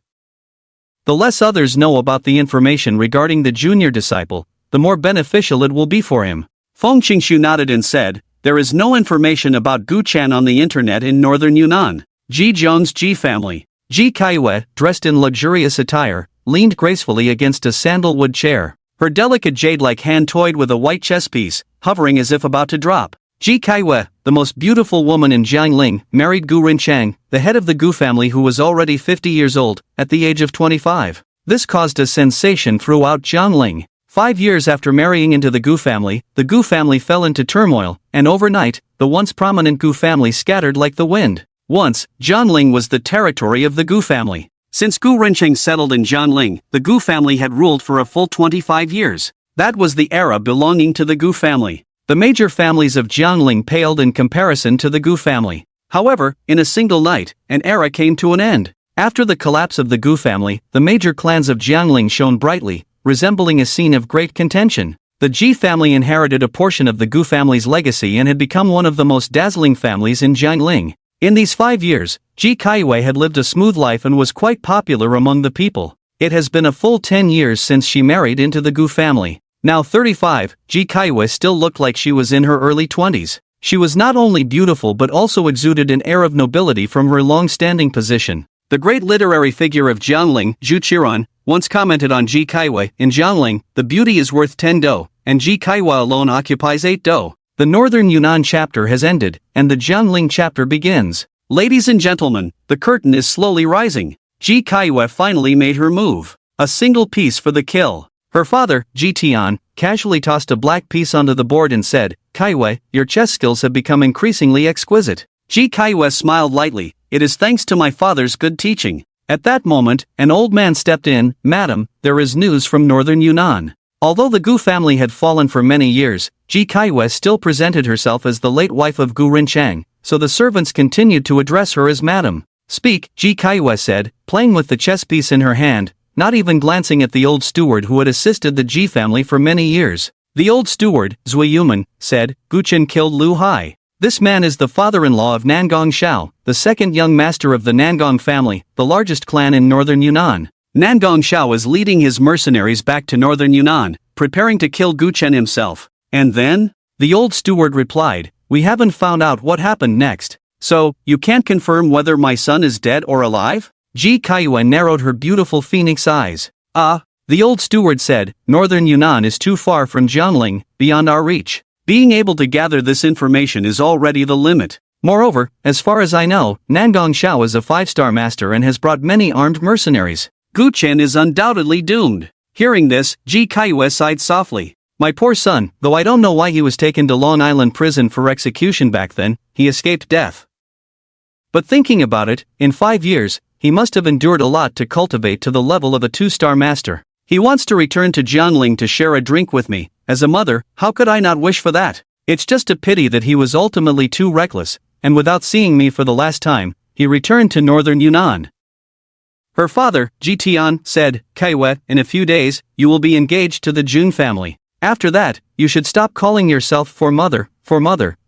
The less others know about the information regarding the junior disciple, the more beneficial it will be for him. Feng Qingshu nodded and said, "There is no information about Gu Chen on the internet in northern Yunnan." Ji Zhong's Ji family. Ji Kaiyue, dressed in luxurious attire, leaned gracefully against a sandalwood chair. Her delicate jade-like hand toyed with a white chess piece, hovering as if about to drop. Ji Kaiyue, the most beautiful woman in Jiangling, married Gu Rinchang, the head of the Gu family who was already 50 years old, at the age of 25. This caused a sensation throughout Jiangling. 5 years after marrying into the Gu family fell into turmoil, and overnight, the once prominent Gu family scattered like the wind. Once, Jiangling was the territory of the Gu family. Since Gu Rencheng settled in Jiangling, the Gu family had ruled for a full 25 years. That was the era belonging to the Gu family. The major families of Jiangling paled in comparison to the Gu family. However, in a single night, an era came to an end. After the collapse of the Gu family, the major clans of Jiangling shone brightly, resembling a scene of great contention. The Ji family inherited a portion of the Gu family's legacy and had become one of the most dazzling families in Jiangling. In these 5 years, Ji Kaiyue had lived a smooth life and was quite popular among the people. It has been a full 10 years since she married into the Gu family. Now 35, Ji Kaiyue still looked like she was in her early 20s. She was not only beautiful but also exuded an air of nobility from her long-standing position. The great literary figure of Jiangling, Zhu Qiran, once commented on Ji Kaiyue, "In Jiangling, the beauty is worth 10 dou, and Ji Kaiyue alone occupies 8 dou." The Northern Yunnan chapter has ended, and the Jiangling chapter begins. Ladies and gentlemen, the curtain is slowly rising. Ji Kaiyue finally made her move. A single piece for the kill. Her father, Ji Tian, casually tossed a black piece onto the board and said, "Kaiyue, your chess skills have become increasingly exquisite." Ji Kaiyue smiled lightly, "It is thanks to my father's good teaching." At that moment, an old man stepped in. "Madam, there is news from Northern Yunnan." Although the Gu family had fallen for many years, Ji Kaiyue still presented herself as the late wife of Gu Rinchang, so the servants continued to address her as Madam. "Speak," Ji Kaiyue said, playing with the chess piece in her hand, not even glancing at the old steward who had assisted the Ji family for many years. The old steward, Zui Yuman, said, "Gu Chen killed Lu Hai. This man is the father-in-law of Nangong Shao, the second young master of the Nangong family, the largest clan in northern Yunnan. Nangong Shao is leading his mercenaries back to northern Yunnan, preparing to kill Gu Chen himself." "And then?" the old steward replied, "We haven't found out what happened next. So, you can't confirm whether my son is dead or alive?" Ji Kaiyue narrowed her beautiful phoenix eyes. The old steward said, "Northern Yunnan is too far from Jiangling, beyond our reach. Being able to gather this information is already the limit. Moreover, as far as I know, Nangong Shao is a 5-star master and has brought many armed mercenaries. Gu Chen is undoubtedly doomed." Hearing this, Ji Kaiyue sighed softly. "My poor son, though I don't know why he was taken to Long Island prison for execution back then, he escaped death. But thinking about it, in 5 years, he must have endured a lot to cultivate to the level of a 2-star master. He wants to return to Jiangling to share a drink with me. As a mother, how could I not wish for that? It's just a pity that he was ultimately too reckless, and without seeing me for the last time, he returned to northern Yunnan." Her father, Ji Tian, said, "Kaiyue, in a few days, you will be engaged to the Jun family. After that, you should stop calling yourself for mother,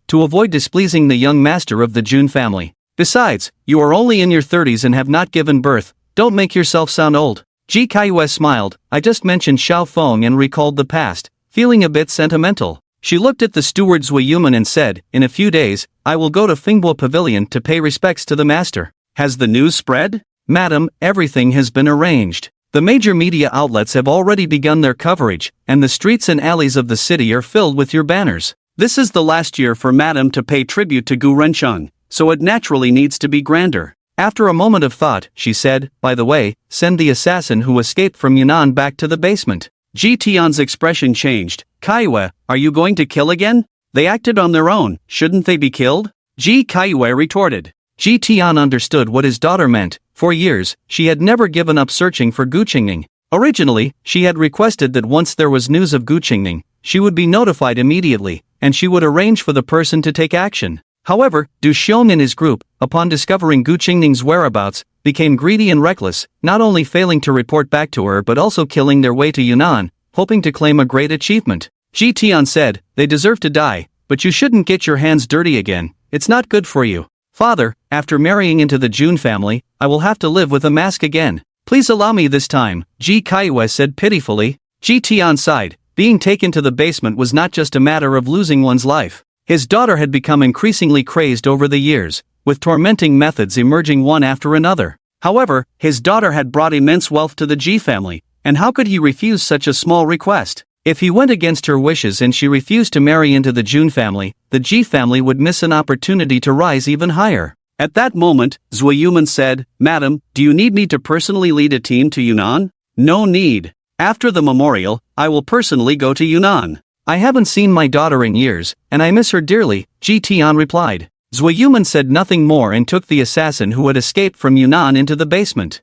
to avoid displeasing the young master of the Jun family. Besides, you are only in your 30s and have not given birth, don't make yourself sound old." Ji Kaiyue smiled. "I just mentioned Xiao Feng and recalled the past, feeling a bit sentimental." She looked at the steward Zui Yuman and said, "In a few days, I will go to Fingbo Pavilion to pay respects to the master." "Has the news spread?" "Madam, everything has been arranged. The major media outlets have already begun their coverage, and the streets and alleys of the city are filled with your banners. This is the last year for Madam to pay tribute to Gu Rencheng, so it naturally needs to be grander." After a moment of thought, she said, "By the way, send the assassin who escaped from Yunnan back to the basement." Ji Tian's expression changed. "Kaiyue, are you going to kill again? They acted on their own, shouldn't they be killed?" Ji Kaiyue retorted. Ji Tian understood what his daughter meant. For years, she had never given up searching for Gu Qingning. Originally, she had requested that once there was news of Gu Qingning, she would be notified immediately, and she would arrange for the person to take action. However, Du Xiong and his group, upon discovering Gu Qingning's whereabouts, became greedy and reckless, not only failing to report back to her but also killing their way to Yunnan, hoping to claim a great achievement. Ji Tian said, they deserve to die, but you shouldn't get your hands dirty again, it's not good for you. Father, after marrying into the Jun family, I will have to live with a mask again. Please allow me this time, Ji Kaiue said pitifully. Ji Tian sighed. Being taken to the basement was not just a matter of losing one's life. His daughter had become increasingly crazed over the years, with tormenting methods emerging one after another. However, his daughter had brought immense wealth to the Ji family, and how could he refuse such a small request? If he went against her wishes and she refused to marry into the Jun family, the Ji family would miss an opportunity to rise even higher. At that moment, Zhuiyuman said, Madam, do you need me to personally lead a team to Yunnan? No need. After the memorial, I will personally go to Yunnan. I haven't seen my daughter in years, and I miss her dearly, Ji Tian replied. Zhuiyuman said nothing more and took the assassin who had escaped from Yunnan into the basement.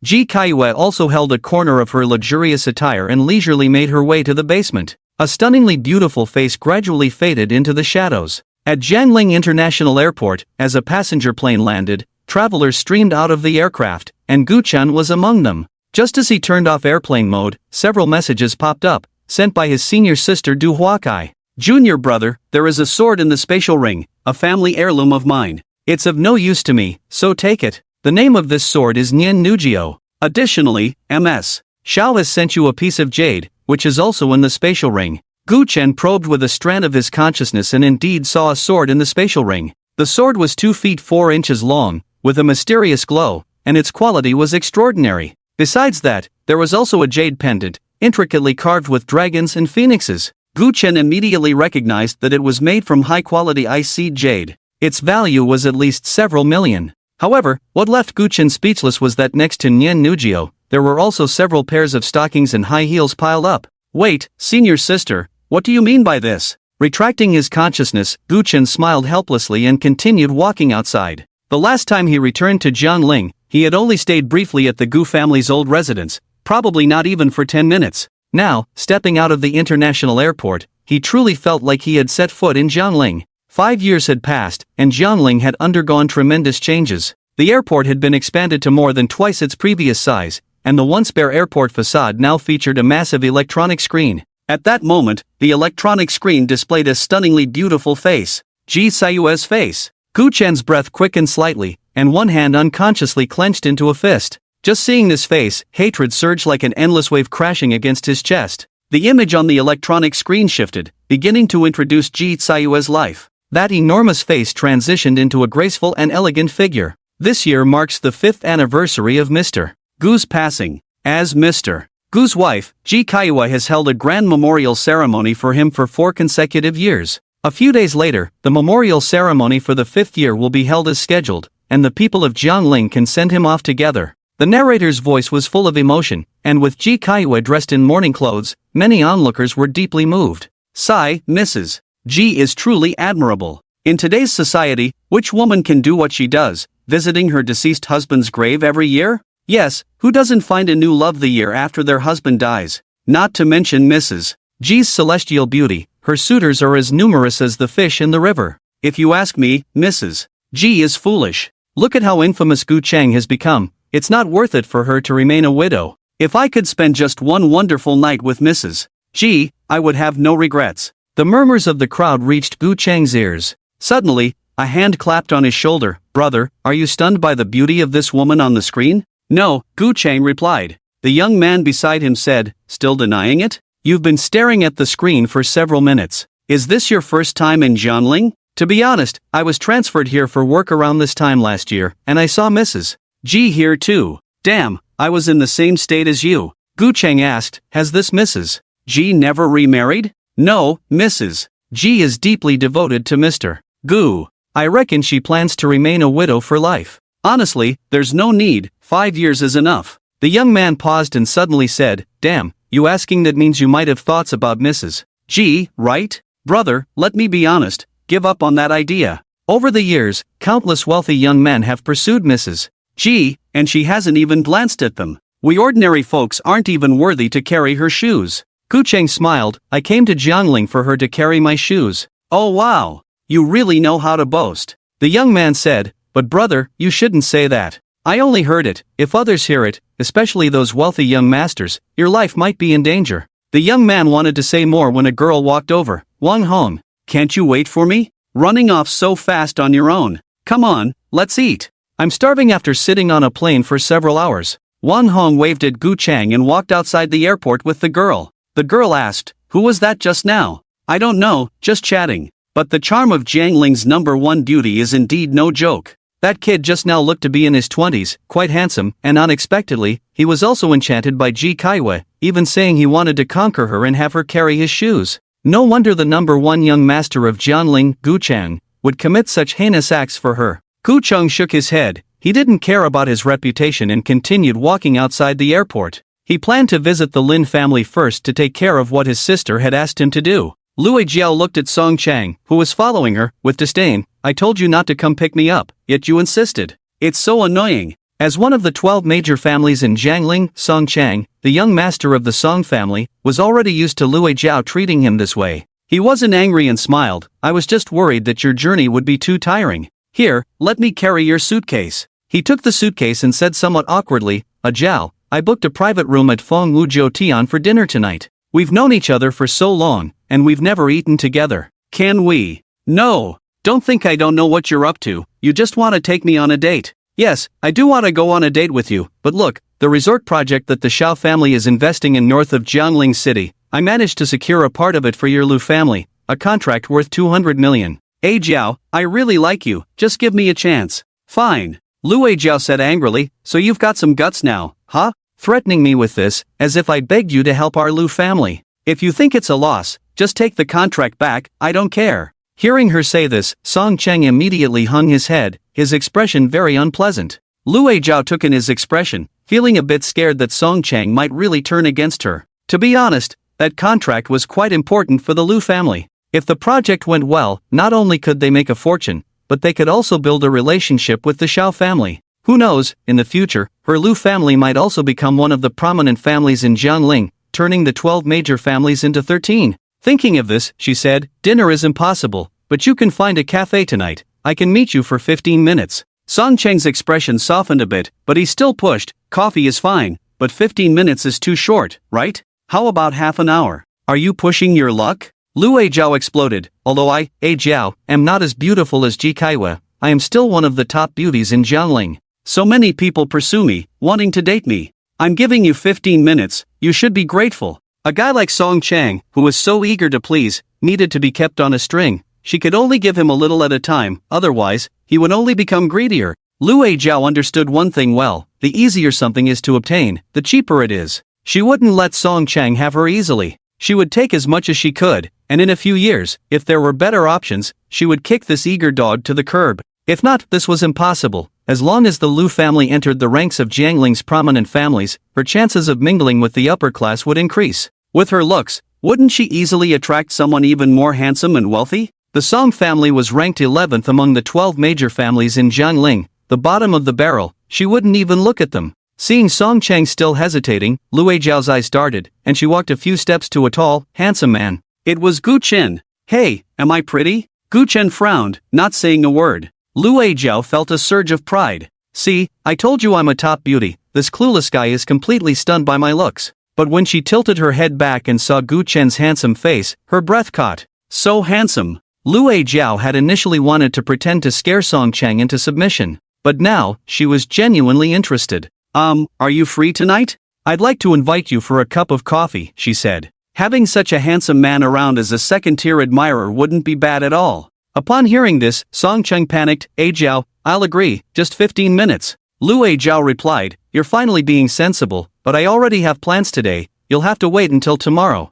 Ji Kaiue also held a corner of her luxurious attire and leisurely made her way to the basement. A stunningly beautiful face gradually faded into the shadows. At Jiangling International Airport, as a passenger plane landed, travelers streamed out of the aircraft, and Guchen was among them. Just as he turned off airplane mode, several messages popped up, sent by his senior sister Du Huakai. Junior brother, there is a sword in the spatial ring, a family heirloom of mine. It's of no use to me, so take it. The name of this sword is Nian Nujio. Additionally, MS. Xiao has sent you a piece of jade, which is also in the spatial ring. Gu Chen probed with a strand of his consciousness and indeed saw a sword in the spatial ring. The sword was 2 feet 4 inches long, with a mysterious glow, and its quality was extraordinary. Besides that, there was also a jade pendant, intricately carved with dragons and phoenixes. Gu Chen immediately recognized that it was made from high-quality ice-seed jade. Its value was at least several million. However, what left Gu Chen speechless was that next to Nian Nujio, there were also several pairs of stockings and high heels piled up. Wait, senior sister, what do you mean by this? Retracting his consciousness, Gu Chen smiled helplessly and continued walking outside. The last time he returned to Jiangling, he had only stayed briefly at the Gu family's old residence, probably not even for 10 minutes. Now, stepping out of the international airport, he truly felt like he had set foot in Jiangling. 5 years had passed, and Jiangling had undergone tremendous changes. The airport had been expanded to more than twice its previous size, and the once bare airport facade now featured a massive electronic screen. At that moment, the electronic screen displayed a stunningly beautiful face. Ji Sayue's face. Gu Chen's breath quickened slightly, and one hand unconsciously clenched into a fist. Just seeing this face, hatred surged like an endless wave crashing against his chest. The image on the electronic screen shifted, beginning to introduce Ji Sayue's life. That enormous face transitioned into a graceful and elegant figure. This year marks the 5th anniversary of Mr. Gu's passing. As Mr. Gu's wife, Ji Kaiue has held a grand memorial ceremony for him for 4 consecutive years. A few days later, the memorial ceremony for the 5th year will be held as scheduled, and the people of Jiangling can send him off together. The narrator's voice was full of emotion, and with Ji Kaiue dressed in mourning clothes, many onlookers were deeply moved. Sigh, Mrs. Ji is truly admirable. In today's society, which woman can do what she does, visiting her deceased husband's grave every year? Yes, who doesn't find a new love the year after their husband dies? Not to mention Mrs. Ji's celestial beauty, her suitors are as numerous as the fish in the river. If you ask me, Mrs. Ji is foolish. Look at how infamous Gu Cheng has become. It's not worth it for her to remain a widow. If I could spend just one wonderful night with Mrs. Ji, I would have no regrets. The murmurs of the crowd reached Gu Cheng's ears. Suddenly, a hand clapped on his shoulder. Brother, are you stunned by the beauty of this woman on the screen? No, Gu Cheng replied. The young man beside him said, still denying it? You've been staring at the screen for several minutes. Is this your first time in Jiangling? To be honest, I was transferred here for work around this time last year, and I saw Mrs. Ji here too. Damn, I was in the same state as you. Gu Cheng asked, has this Mrs. Ji never remarried? No, Mrs. Ji is deeply devoted to Mr. Gu. I reckon she plans to remain a widow for life. Honestly, there's no need, 5 years is enough. The young man paused and suddenly said, damn, you asking that means you might have thoughts about Mrs. Ji, right? Brother, let me be honest, give up on that idea. Over the years, countless wealthy young men have pursued Mrs. Ji, and she hasn't even glanced at them. We ordinary folks aren't even worthy to carry her shoes. Gu Cheng smiled, I came to Jiangling for her to carry my shoes. Oh wow, you really know how to boast. The young man said, but brother, you shouldn't say that. I only heard it. If others hear it, especially those wealthy young masters, your life might be in danger. The young man wanted to say more when a girl walked over. Wang Hong, can't you wait for me? Running off so fast on your own. Come on, let's eat. I'm starving after sitting on a plane for several hours. Wang Hong waved at Gu Chang and walked outside the airport with the girl. The girl asked, who was that just now? I don't know, just chatting. But the charm of Jiang Ling's #1 beauty is indeed no joke. That kid just now looked to be in his 20s, quite handsome, and unexpectedly, he was also enchanted by Ji Kaiwei, even saying he wanted to conquer her and have her carry his shoes. No wonder the #1 young master of Jiangling, Gu Chang, would commit such heinous acts for her. Gu Chang shook his head. He didn't care about his reputation and continued walking outside the airport. He planned to visit the Lin family first to take care of what his sister had asked him to do. Lui Jiao looked at Song Chang, who was following her, with disdain. I told you not to come pick me up, yet you insisted. It's so annoying. As one of the 12 major families in Jiangling, Song Chang, the young master of the Song family, was already used to Lui Jiao treating him this way. He wasn't angry and smiled. I was just worried that your journey would be too tiring. Here, let me carry your suitcase. He took the suitcase and said somewhat awkwardly, Jiao, I booked a private room at Feng Wujiu Tian for dinner tonight. We've known each other for so long, and we've never eaten together. Can we? No. Don't think I don't know what you're up to. You just want to take me on a date. Yes, I do want to go on a date with you, but look, the resort project that the Shao family is investing in north of Jiangling City, I managed to secure a part of it for your Lu family, a contract worth 200 million. Jiao, I really like you, just give me a chance. Fine. Lu Jiao said angrily, so you've got some guts now, huh? Threatening me with this, as if I begged you to help our Lu family. If you think it's a loss, just take the contract back, I don't care. Hearing her say this, Song Cheng immediately hung his head, his expression very unpleasant. Lu Jiao took in his expression, feeling a bit scared that Song Cheng might really turn against her. To be honest, that contract was quite important for the Lu family. If the project went well, not only could they make a fortune, but they could also build a relationship with the Shao family. Who knows, in the future, her Lu family might also become one of the prominent families in Jiangling, turning the 12 major families into 13. Thinking of this, she said, dinner is impossible, but you can find a cafe tonight. I can meet you for 15 minutes. Song Cheng's expression softened a bit, but he still pushed. Coffee is fine, but 15 minutes is too short, right? How about half an hour? Are you pushing your luck? Lu Jiao exploded. Although I, Jiao, am not as beautiful as Ji Kaiwei, I am still one of the top beauties in Jiangling. So many people pursue me, wanting to date me. I'm giving you 15 minutes, you should be grateful. A guy like Song Chang, who was so eager to please, needed to be kept on a string. She could only give him a little at a time, otherwise, he would only become greedier. Lu Jiao understood one thing well, the easier something is to obtain, the cheaper it is. She wouldn't let Song Chang have her easily. She would take as much as she could, and in a few years, if there were better options, she would kick this eager dog to the curb. If not, this was impossible. As long as the Lu family entered the ranks of Jiangling's prominent families, her chances of mingling with the upper class would increase. With her looks, wouldn't she easily attract someone even more handsome and wealthy? The Song family was ranked 11th among the 12 major families in Jiangling, the bottom of the barrel. She wouldn't even look at them. Seeing Song Cheng still hesitating, Lu Jiao's eyes darted, and she walked a few steps to a tall, handsome man. It was Gu Chen. Hey, am I pretty? Gu Chen frowned, not saying a word. Lu Jiao felt a surge of pride. See, I told you I'm a top beauty. This clueless guy is completely stunned by my looks. But when she tilted her head back and saw Gu Chen's handsome face, her breath caught. So handsome. Lu Jiao had initially wanted to pretend to scare Song Cheng into submission, but now, she was genuinely interested. Are you free tonight? I'd like to invite you for a cup of coffee, she said. Having such a handsome man around as a second-tier admirer wouldn't be bad at all. Upon hearing this, Song Cheng panicked. Jiao, I'll agree, just 15 minutes. Lu Jiao replied, you're finally being sensible, but I already have plans today, you'll have to wait until tomorrow.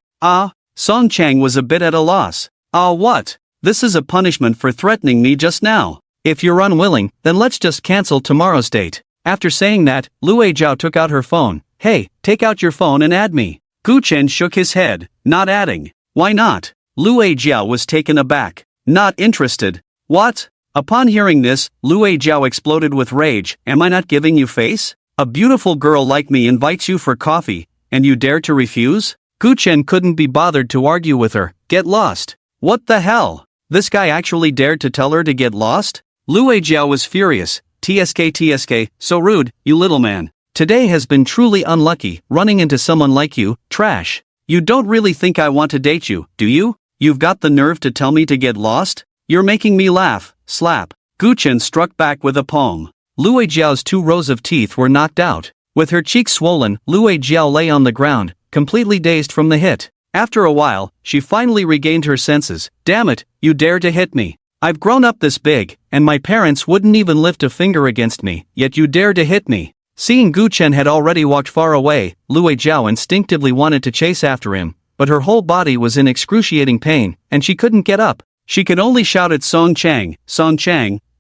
Song Cheng was a bit at a loss. What? This is a punishment for threatening me just now. If you're unwilling, then let's just cancel tomorrow's date. After saying that, Lu Jiao took out her phone. Hey, take out your phone and add me. Gu Chen shook his head, not adding. Why not? Lu Jiao was taken aback. Not interested. What? Upon hearing this, Lu Jiao exploded with rage. Am I not giving you face? A beautiful girl like me invites you for coffee, and you dare to refuse? Gu Chen couldn't be bothered to argue with her. Get lost. What the hell? This guy actually dared to tell her to get lost? Lu Jiao was furious. TSK, so rude, you little man. Today has been truly unlucky, running into someone like you, trash. You don't really think I want to date you, do you? You've got the nerve to tell me to get lost? You're making me laugh, slap. Gu Chen struck back with a palm. Lue Jiao's 2 rows of teeth were knocked out. With her cheeks swollen, Lue Jiao lay on the ground, completely dazed from the hit. After a while, she finally regained her senses. Damn it, you dare to hit me. I've grown up this big, and my parents wouldn't even lift a finger against me, yet you dare to hit me. Seeing Gu Chen had already walked far away, Lue Jiao instinctively wanted to chase after him, but her whole body was in excruciating pain, and she couldn't get up. She could only shout at Song Chang,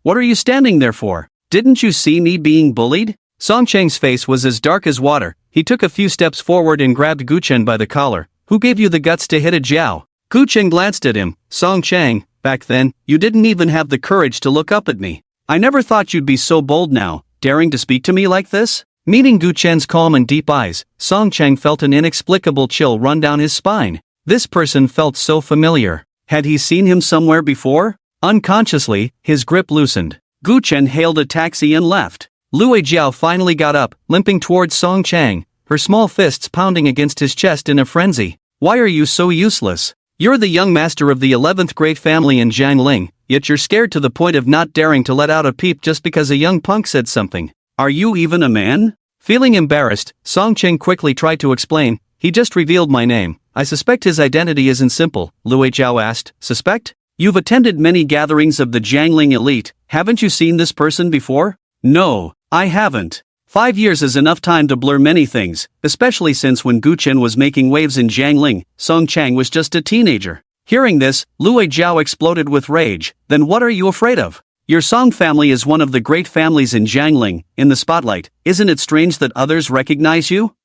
what are you standing there for? Didn't you see me being bullied? Song Chang's face was as dark as water. He took a few steps forward and grabbed Gu Chen by the collar. Who gave you the guts to hit a Jiao? Gu Chen glanced at him. Song Chang, back then, you didn't even have the courage to look up at me. I never thought you'd be so bold now, daring to speak to me like this? Meeting Gu Chen's calm and deep eyes, Song Chang felt an inexplicable chill run down his spine. This person felt so familiar. Had he seen him somewhere before? Unconsciously, his grip loosened. Gu Chen hailed a taxi and left. Lue Jiao finally got up, limping towards Song Chang, her small fists pounding against his chest in a frenzy. Why are you so useless? You're the young master of the 11th great family in Jiangling, yet you're scared to the point of not daring to let out a peep just because a young punk said something. Are you even a man? Feeling embarrassed, Song Chang quickly tried to explain. He just revealed my name. I suspect his identity isn't simple, Lue Jiao asked. Suspect? You've attended many gatherings of the Jiangling elite, haven't you seen this person before? No, I haven't. 5 years is enough time to blur many things, especially since when Gu Chen was making waves in Jiangling, Song Chang was just a teenager. Hearing this, Lue Jiao exploded with rage. Then what are you afraid of? Your Song family is one of the great families in Jiangling, in the spotlight. Isn't it strange that others recognize you?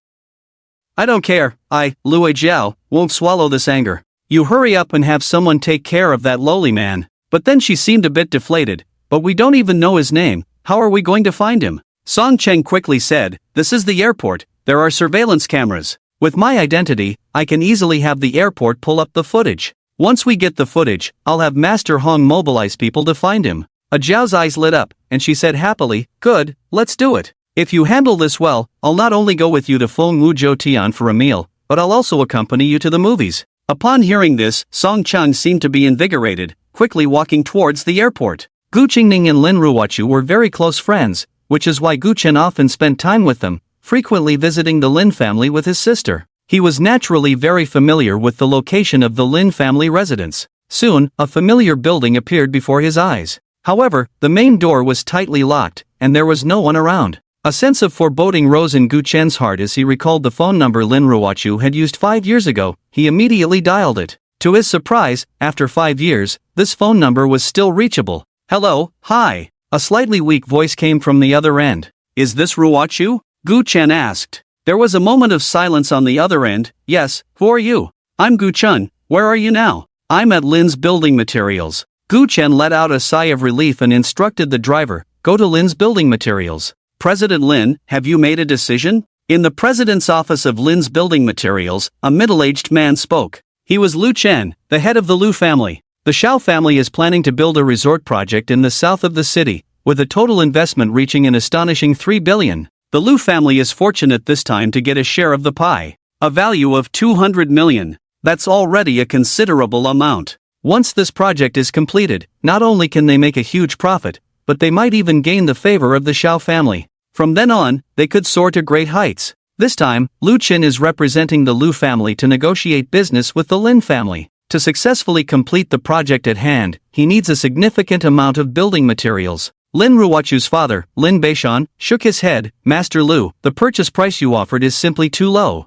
I don't care, Lue Jiao, won't swallow this anger. You hurry up and have someone take care of that lowly man. But then she seemed a bit deflated. But we don't even know his name, how are we going to find him? Song Cheng quickly said, this is the airport, there are surveillance cameras. With my identity, I can easily have the airport pull up the footage. Once we get the footage, I'll have Master Hong mobilize people to find him. Jiao's eyes lit up, and she said happily, good, let's do it. If you handle this well, I'll not only go with you to Feng Wuzhou Tian for a meal, but I'll also accompany you to the movies. Upon hearing this, Song Chang seemed to be invigorated, quickly walking towards the airport. Gu Qingning and Lin Ruochu were very close friends, which is why Gu Chen often spent time with them, frequently visiting the Lin family with his sister. He was naturally very familiar with the location of the Lin family residence. Soon, a familiar building appeared before his eyes. However, the main door was tightly locked, and there was no one around. A sense of foreboding rose in Gu Chen's heart as he recalled the phone number Lin Ruochu had used 5 years ago. He immediately dialed it. To his surprise, after 5 years, this phone number was still reachable. Hello, hi. A slightly weak voice came from the other end. Is this Ruochu? Gu Chen asked. There was a moment of silence on the other end. Yes, who are you? I'm Gu Chen. Where are you now? I'm at Lin's building materials. Gu Chen let out a sigh of relief and instructed the driver, go to Lin's building materials. President Lin, have you made a decision? In the president's office of Lin's building materials, a middle-aged man spoke. He was Lu Chen, the head of the Lu family. The Xiao family is planning to build a resort project in the south of the city, with a total investment reaching an astonishing 3 billion. The Lu family is fortunate this time to get a share of the pie. A value of 200 million. That's already a considerable amount. Once this project is completed, not only can they make a huge profit, but they might even gain the favor of the Xiao family. From then on, they could soar to great heights. This time, Lu Qin is representing the Lu family to negotiate business with the Lin family. To successfully complete the project at hand, he needs a significant amount of building materials. Lin Ruochu's father, Lin Beishan, shook his head. Master Lu, the purchase price you offered is simply too low.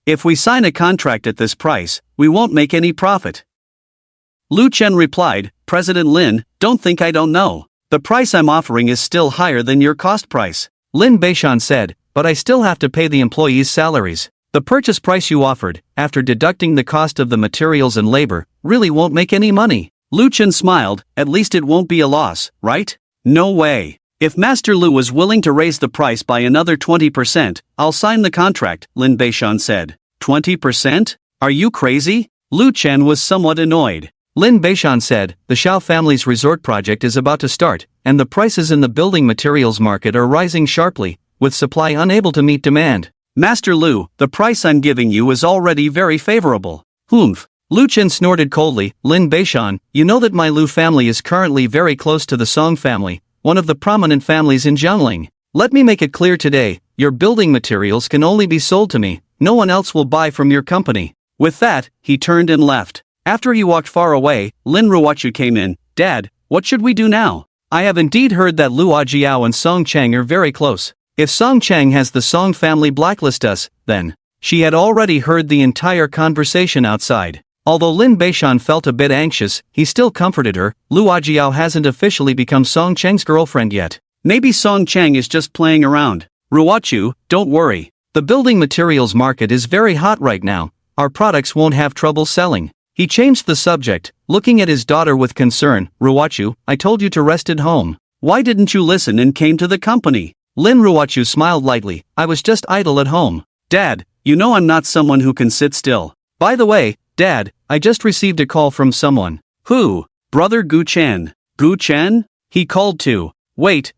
If we sign a contract at this price, we won't make any profit. Lu Chen replied, President Lin, don't think I don't know. The price I'm offering is still higher than your cost price. Lin Beishan said, but I still have to pay the employees' salaries. The purchase price you offered, after deducting the cost of the materials and labor, really won't make any money. Lu Chen smiled, at least it won't be a loss, right? No way. If Master Lu was willing to raise the price by another 20%, I'll sign the contract, Lin Beishan said. 20%? Are you crazy? Lu Chen was somewhat annoyed. Lin Beishan said, the Xiao family's resort project is about to start, and the prices in the building materials market are rising sharply, with supply unable to meet demand. Master Lu, the price I'm giving you is already very favorable. Humph. Lu Chen snorted coldly. Lin Beishan, you know that my Lu family is currently very close to the Song family, one of the prominent families in Jiangling. Let me make it clear today, your building materials can only be sold to me, no one else will buy from your company. With that, he turned and left. After he walked far away, Lin Ruochu came in. Dad, what should we do now? I have indeed heard that Lu Ajiao and Song Chang are very close. If Song Chang has the Song family blacklist us, then. She had already heard the entire conversation outside. Although Lin Beishan felt a bit anxious, he still comforted her. Lu Ajiao hasn't officially become Song Chang's girlfriend yet. Maybe Song Chang is just playing around. Ruochu, don't worry. The building materials market is very hot right now. Our products won't have trouble selling. He changed the subject, looking at his daughter with concern. Ruochu, I told you to rest at home. Why didn't you listen and came to the company? Lin Ruochu smiled lightly. I was just idle at home. Dad, you know I'm not someone who can sit still. By the way, Dad, I just received a call from someone. Who? Brother Gu Chen. Gu Chen? He called too. Wait,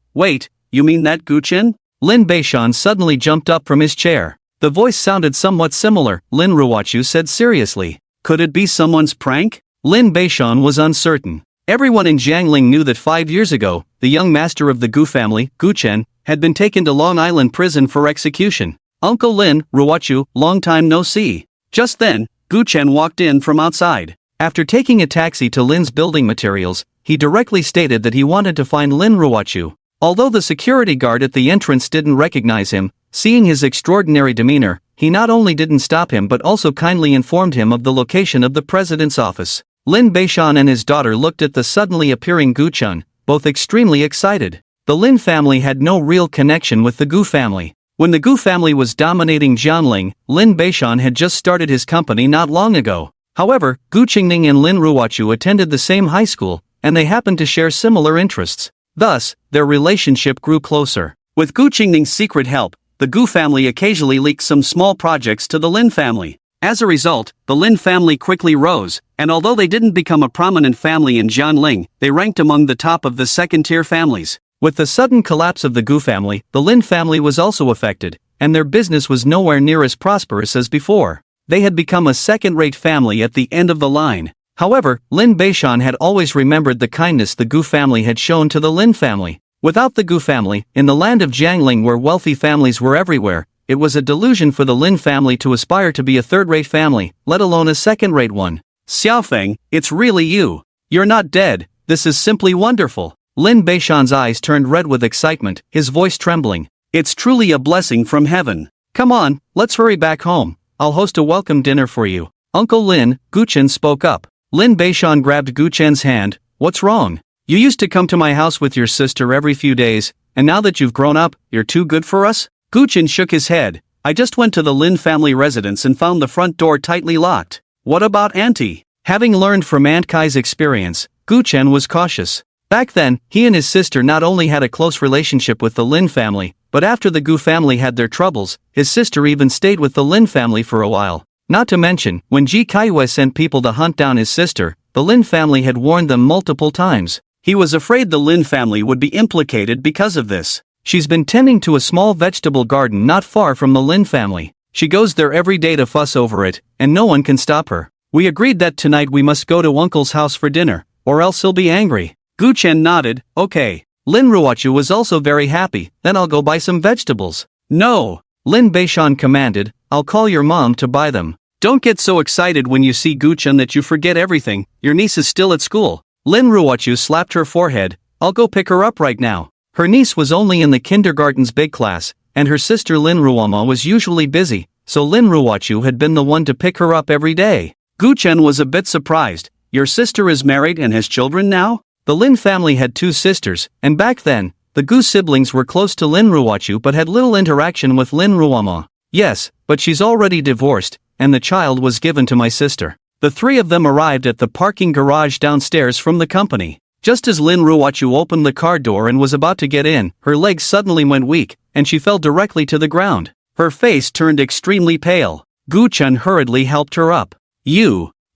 you mean that Gu Chen? Lin Beishan suddenly jumped up from his chair. The voice sounded somewhat similar. Lin Ruochu said seriously. Could it be someone's prank? Lin Beishan was uncertain. Everyone in Jiangling knew that 5 years ago, the young master of the Gu family, Gu Chen, had been taken to Long Island prison for execution. Uncle Lin, Ruochu, long time no see. Just then, Gu Chen walked in from outside. After taking a taxi to Lin's building materials, he directly stated that he wanted to find Lin Ruochu. Although the security guard at the entrance didn't recognize him, seeing his extraordinary demeanor, he not only didn't stop him but also kindly informed him of the location of the president's office. Lin Beishan and his daughter looked at the suddenly appearing Gu Chen, both extremely excited. The Lin family had no real connection with the Gu family. When the Gu family was dominating Jiangling, Lin Beishan had just started his company not long ago. However, Gu Qingning and Lin Ruochu attended the same high school, and they happened to share similar interests. Thus, their relationship grew closer. With Gu Qingning's secret help, the Gu family occasionally leaked some small projects to the Lin family. As a result, the Lin family quickly rose, and although they didn't become a prominent family in Jiangling, they ranked among the top of the second-tier families. With the sudden collapse of the Gu family, the Lin family was also affected, and their business was nowhere near as prosperous as before. They had become a second-rate family at the end of the line. However, Lin Beishan had always remembered the kindness the Gu family had shown to the Lin family. Without the Gu family, in the land of Jiangling where wealthy families were everywhere, it was a delusion for the Lin family to aspire to be a third-rate family, let alone a second-rate one. Xiaofeng, it's really you. You're not dead, this is simply wonderful. Lin Beishan's eyes turned red with excitement, his voice trembling. It's truly a blessing from heaven. Come on, let's hurry back home. I'll host a welcome dinner for you. Uncle Lin, Gu Chen spoke up. Lin Beishan grabbed Gu Chen's hand. What's wrong? You used to come to my house with your sister every few days, and now that you've grown up, you're too good for us? Gu Chen shook his head. I just went to the Lin family residence and found the front door tightly locked. What about Auntie? Having learned from Aunt Kai's experience, Gu Chen was cautious. Back then, he and his sister not only had a close relationship with the Lin family, but after the Gu family had their troubles, his sister even stayed with the Lin family for a while. Not to mention, when Ji Kaiyue sent people to hunt down his sister, the Lin family had warned them multiple times. He was afraid the Lin family would be implicated because of this. She's been tending to a small vegetable garden not far from the Lin family. She goes there every day to fuss over it, and no one can stop her. We agreed that tonight we must go to Uncle's house for dinner, or else he'll be angry. Gu Chen nodded, okay. Lin Ruochu was also very happy, then I'll go buy some vegetables. No! Lin Beishan commanded, I'll call your mom to buy them. Don't get so excited when you see Gu Chen that you forget everything, your niece is still at school. Lin Ruochu slapped her forehead, I'll go pick her up right now. Her niece was only in the kindergarten's big class, and her sister Lin Ruoma was usually busy, so Lin Ruochu had been the one to pick her up every day. Gu Chen was a bit surprised. Your sister is married and has children now? The Lin family had 2 sisters, and back then, the Gu siblings were close to Lin Ruochu but had little interaction with Lin Ruoma. Yes, but she's already divorced, and the child was given to my sister. The 3 of them arrived at the parking garage downstairs from the company. Just as Lin Ruochu opened the car door and was about to get in, her legs suddenly went weak, and she fell directly to the ground. Her face turned extremely pale. Gu Chen hurriedly helped her up.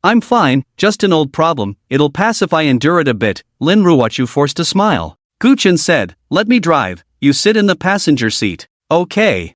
I'm fine, just an old problem, it'll pass if I endure it a bit, Lin Ruochu forced a smile. Gu Chen said, let me drive, you sit in the passenger seat. Okay.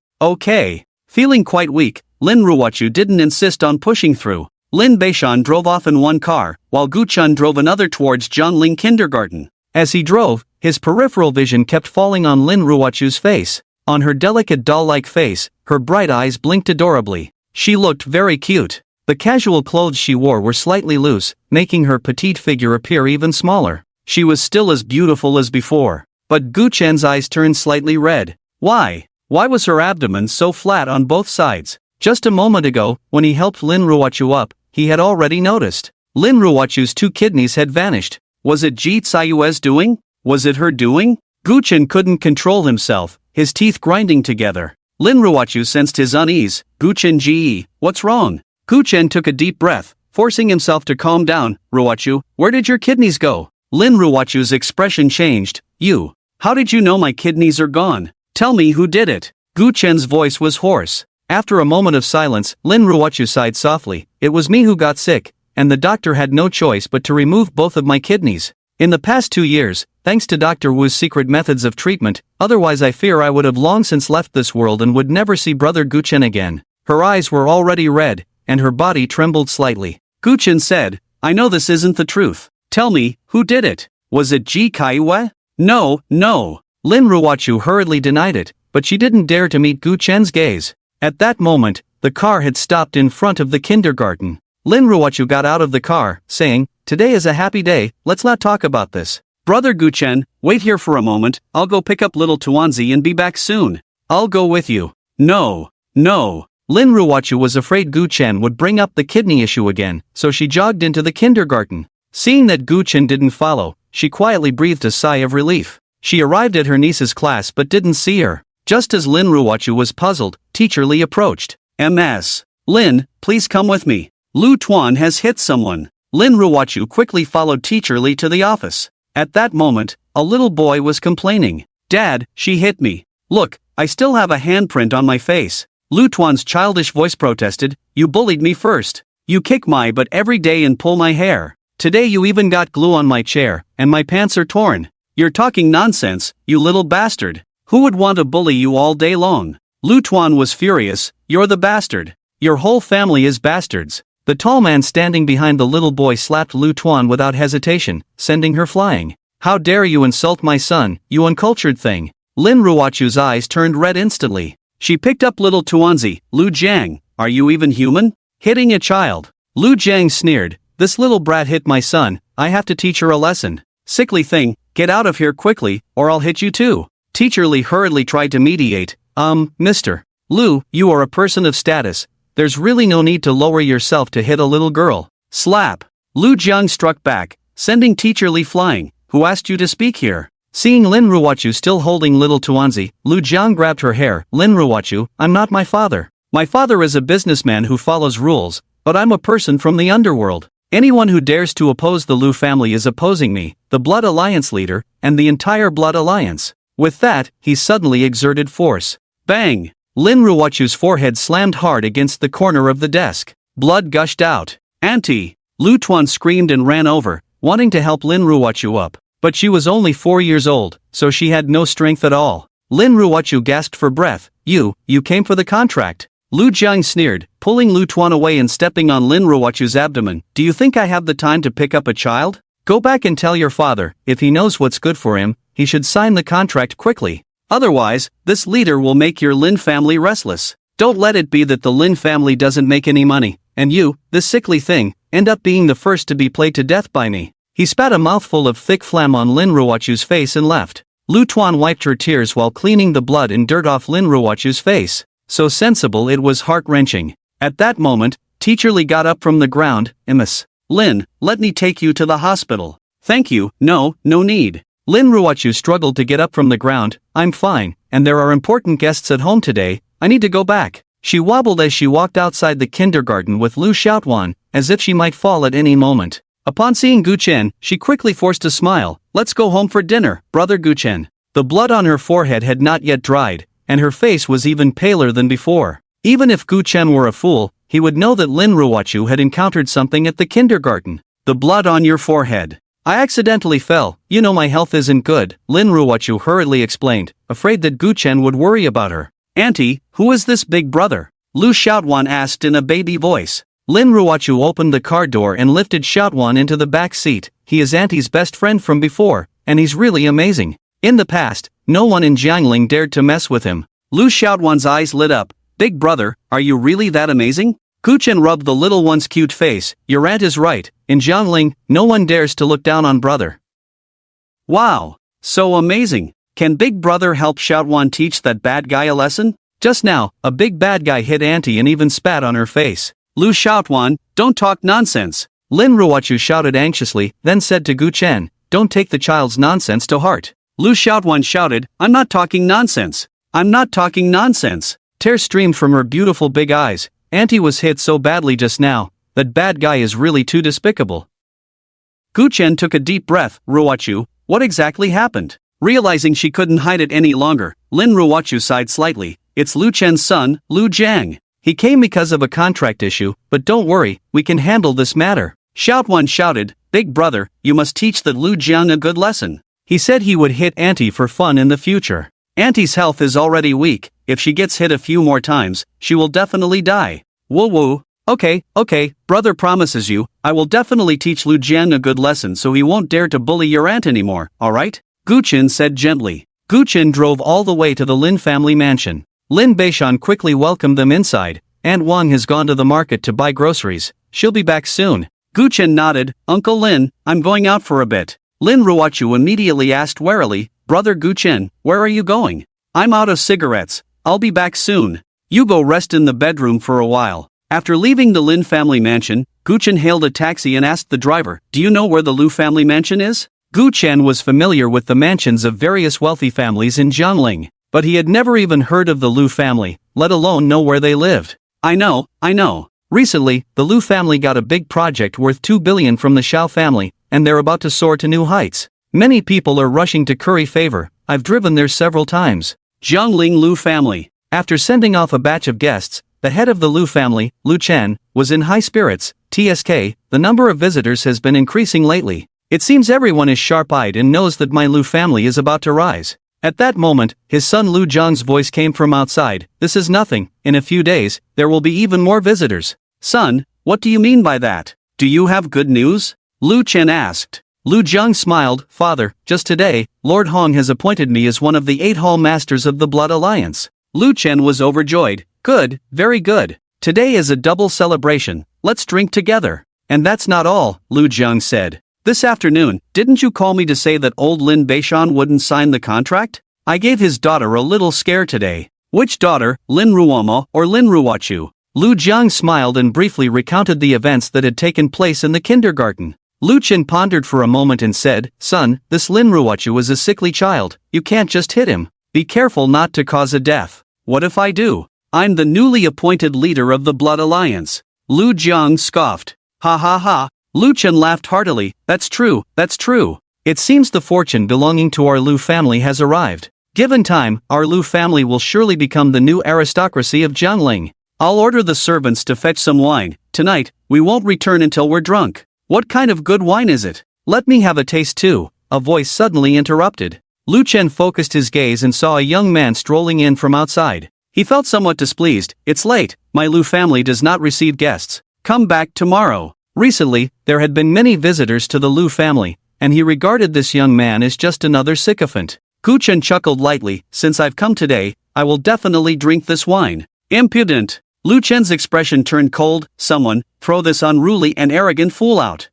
Feeling quite weak, Lin Ruochu didn't insist on pushing through. Lin Beishan drove off in one car, while Guchun drove another towards Zhongling Kindergarten. As he drove, his peripheral vision kept falling on Lin Ruochu's face. On her delicate doll-like face, her bright eyes blinked adorably. She looked very cute. The casual clothes she wore were slightly loose, making her petite figure appear even smaller. She was still as beautiful as before. But Guchen's eyes turned slightly red. Why? Why was her abdomen so flat on both sides? Just a moment ago, when he helped Lin Ruochu up, he had already noticed. Lin Ruochu's 2 kidneys had vanished. Was it Ji Tsayue's doing? Was it her doing? Guchen couldn't control himself, his teeth grinding together. Lin Ruochu sensed his unease. Guchen Ji, what's wrong? Guchen took a deep breath, forcing himself to calm down. Ruochu, where did your kidneys go? Lin Ruochu's expression changed. You. How did you know my kidneys are gone? Tell me who did it. Guchen's voice was hoarse. After a moment of silence, Lin Ruochu sighed softly. It was me who got sick, and the doctor had no choice but to remove both of my kidneys. In the past 2 years, thanks to Dr. Wu's secret methods of treatment, otherwise I fear I would have long since left this world and would never see Brother Guchen again. Her eyes were already red, and her body trembled slightly. Guchen said, I know this isn't the truth. Tell me, who did it? Was it Ji Kaiue? No. Lin Ruochu hurriedly denied it, but she didn't dare to meet Guchen's gaze. At that moment, the car had stopped in front of the kindergarten. Lin Ruochu got out of the car, saying, Today is a happy day, let's not talk about this. Brother Guchen, wait here for a moment, I'll go pick up little Tuanzi and be back soon. I'll go with you. No. Lin Ruochu was afraid Guchen would bring up the kidney issue again, so she jogged into the kindergarten. Seeing that Guchen didn't follow, she quietly breathed a sigh of relief. She arrived at her niece's class but didn't see her. Just as Lin Ruochu was puzzled, Teacher Li approached. Ms. Lin, please come with me. Lu Tuan has hit someone. Lin Ruochu quickly followed Teacher Li to the office. At that moment, a little boy was complaining. Dad, she hit me. Look, I still have a handprint on my face. Lu Tuan's childish voice protested, You bullied me first. You kick my butt every day and pull my hair. Today you even got glue on my chair, and my pants are torn. You're talking nonsense, you little bastard. Who would want to bully you all day long? Lu Tuan was furious, You're the bastard. Your whole family is bastards. The tall man standing behind the little boy slapped Lu Tuan without hesitation, sending her flying. How dare you insult my son, you uncultured thing. Lin Ruochu's eyes turned red instantly. She picked up little Tuanzi. Lu Jiang, are you even human? Hitting a child. Lu Jiang sneered, This little brat hit my son, I have to teach her a lesson. Sickly thing, get out of here quickly, or I'll hit you too. Teacher Li hurriedly tried to mediate. Mr. Lu, you are a person of status. There's really no need to lower yourself to hit a little girl. Slap. Lu Jiang struck back, sending Teacher Li flying. Who asked you to speak here? Seeing Lin Ruochu still holding little Tuanzi, Lu Jiang grabbed her hair. Lin Ruochu, I'm not my father. My father is a businessman who follows rules, but I'm a person from the underworld. Anyone who dares to oppose the Lu family is opposing me, the Blood Alliance leader, and the entire Blood Alliance. With that, he suddenly exerted force. Bang! Lin Ruochu's forehead slammed hard against the corner of the desk. Blood gushed out. Auntie! Lu Tuan screamed and ran over, wanting to help Lin Ruochu up. But she was only 4 years old, so she had no strength at all. Lin Ruochu gasped for breath. You came for the contract. Lu Jiang sneered, pulling Lu Tuan away and stepping on Lin Ruochu's abdomen. Do you think I have the time to pick up a child? Go back and tell your father, if he knows what's good for him, he should sign the contract quickly. Otherwise, this leader will make your Lin family restless. Don't let it be that the Lin family doesn't make any money, and you, this sickly thing, end up being the first to be played to death by me. He spat a mouthful of thick phlegm on Lin Ruochu's face and left. Lu Tuan wiped her tears while cleaning the blood and dirt off Lin Ruochu's face. So sensible it was heart-wrenching. At that moment, Teacher Li got up from the ground. Ms. Lin, let me take you to the hospital. Thank you, no need. Lin Ruochu struggled to get up from the ground. I'm fine, and there are important guests at home today, I need to go back. She wobbled as she walked outside the kindergarten with Lu Xiaotuan, as if she might fall at any moment. Upon seeing Guchen, she quickly forced a smile. Let's go home for dinner, brother Guchen. The blood on her forehead had not yet dried, and her face was even paler than before. Even if Guchen were a fool, he would know that Lin Ruochu had encountered something at the kindergarten. The blood on your forehead. I accidentally fell, my health isn't good, Lin Ruochu hurriedly explained, afraid that Guchen would worry about her. Auntie, who is this big brother? Lu Xiaotuan asked in a baby voice. Lin Ruochu opened the car door and lifted Xiaotuan into the back seat. He is Auntie's best friend from before, and he's really amazing. In the past, no one in Jiangling dared to mess with him. Lu Xiaotuan's eyes lit up. Big brother, are you really that amazing? Gu Chen rubbed the little one's cute face. Your aunt is right. In Jiangling, no one dares to look down on brother. Wow, so amazing. Can big brother help Xiaotuan teach that bad guy a lesson? Just now, a big bad guy hit Auntie and even spat on her face. Lu Xiaotuan, don't talk nonsense. Lin Ruochu shouted anxiously, then said to Gu Chen, don't take the child's nonsense to heart. Lu Xiaotuan shouted, I'm not talking nonsense. I'm not talking nonsense. Tears streamed from her beautiful big eyes. Auntie was hit so badly just now. That bad guy is really too despicable. Gu Chen took a deep breath. Ruochu, what exactly happened? Realizing she couldn't hide it any longer, Lin Ruochu sighed slightly. It's Lu Chen's son, Lu Jiang. He came because of a contract issue, but don't worry, we can handle this matter. Xiaotuan shouted, Big brother, you must teach that Lu Jiang a good lesson. He said he would hit Auntie for fun in the future. Auntie's health is already weak. If she gets hit a few more times, she will definitely die. Woo woo. Okay, brother promises you, I will definitely teach Lu Jiang a good lesson so he won't dare to bully your aunt anymore, alright? Gu Chen said gently. Gu Chen drove all the way to the Lin family mansion. Lin Beishan quickly welcomed them inside. Aunt Wang has gone to the market to buy groceries. She'll be back soon. Gu Chen nodded. Uncle Lin, I'm going out for a bit. Lin Ruochu immediately asked warily, Brother Gu Chen, where are you going? I'm out of cigarettes. I'll be back soon. You go rest in the bedroom for a while. After leaving the Lin family mansion, Gu Chen hailed a taxi and asked the driver, do you know where the Lu family mansion is? Gu Chen was familiar with the mansions of various wealthy families in Jiangling, but he had never even heard of the Lu family, let alone know where they lived. I know. Recently, the Lu family got a big project worth 2 billion from the Xiao family, and they're about to soar to new heights. Many people are rushing to curry favor. I've driven there several times. Jiangling Lu family. After sending off a batch of guests, the head of the Lu family, Lu Chen, was in high spirits. TSK, the number of visitors has been increasing lately. It seems everyone is sharp-eyed and knows that my Lu family is about to rise. At that moment, his son Lu Zhang's voice came from outside. This is nothing. In a few days, there will be even more visitors. Son, what do you mean by that? Do you have good news? Lu Chen asked. Lu Zhang smiled. Father, just today, Lord Hong has appointed me as one of the 8 Hall Masters of the Blood Alliance. Lu Chen was overjoyed. Good, very good. Today is a double celebration. Let's drink together. And that's not all, Lu Zhang said. This afternoon, didn't you call me to say that old Lin Beishan wouldn't sign the contract? I gave his daughter a little scare today. Which daughter, Lin Ruomo or Lin Ruochu? Lu Zhang smiled and briefly recounted the events that had taken place in the kindergarten. Lu Chen pondered for a moment and said, Son, this Lin Ruochu is a sickly child. You can't just hit him. Be careful not to cause a death. What if I do? I'm the newly appointed leader of the Blood Alliance. Lu Zhang scoffed. Ha ha ha. Lu Chen laughed heartily. That's true. It seems the fortune belonging to our Lu family has arrived. Given time, our Lu family will surely become the new aristocracy of Jiangling. I'll order the servants to fetch some wine. Tonight, we won't return until we're drunk. What kind of good wine is it? Let me have a taste too. A voice suddenly interrupted. Lu Chen focused his gaze and saw a young man strolling in from outside. He felt somewhat displeased. It's late. My Lu family does not receive guests. Come back tomorrow. Recently, there had been many visitors to the Lu family, and he regarded this young man as just another sycophant. Gu Chen chuckled lightly. Since I've come today, I will definitely drink this wine. Impudent. Lu Chen's expression turned cold. Someone, throw this unruly and arrogant fool out.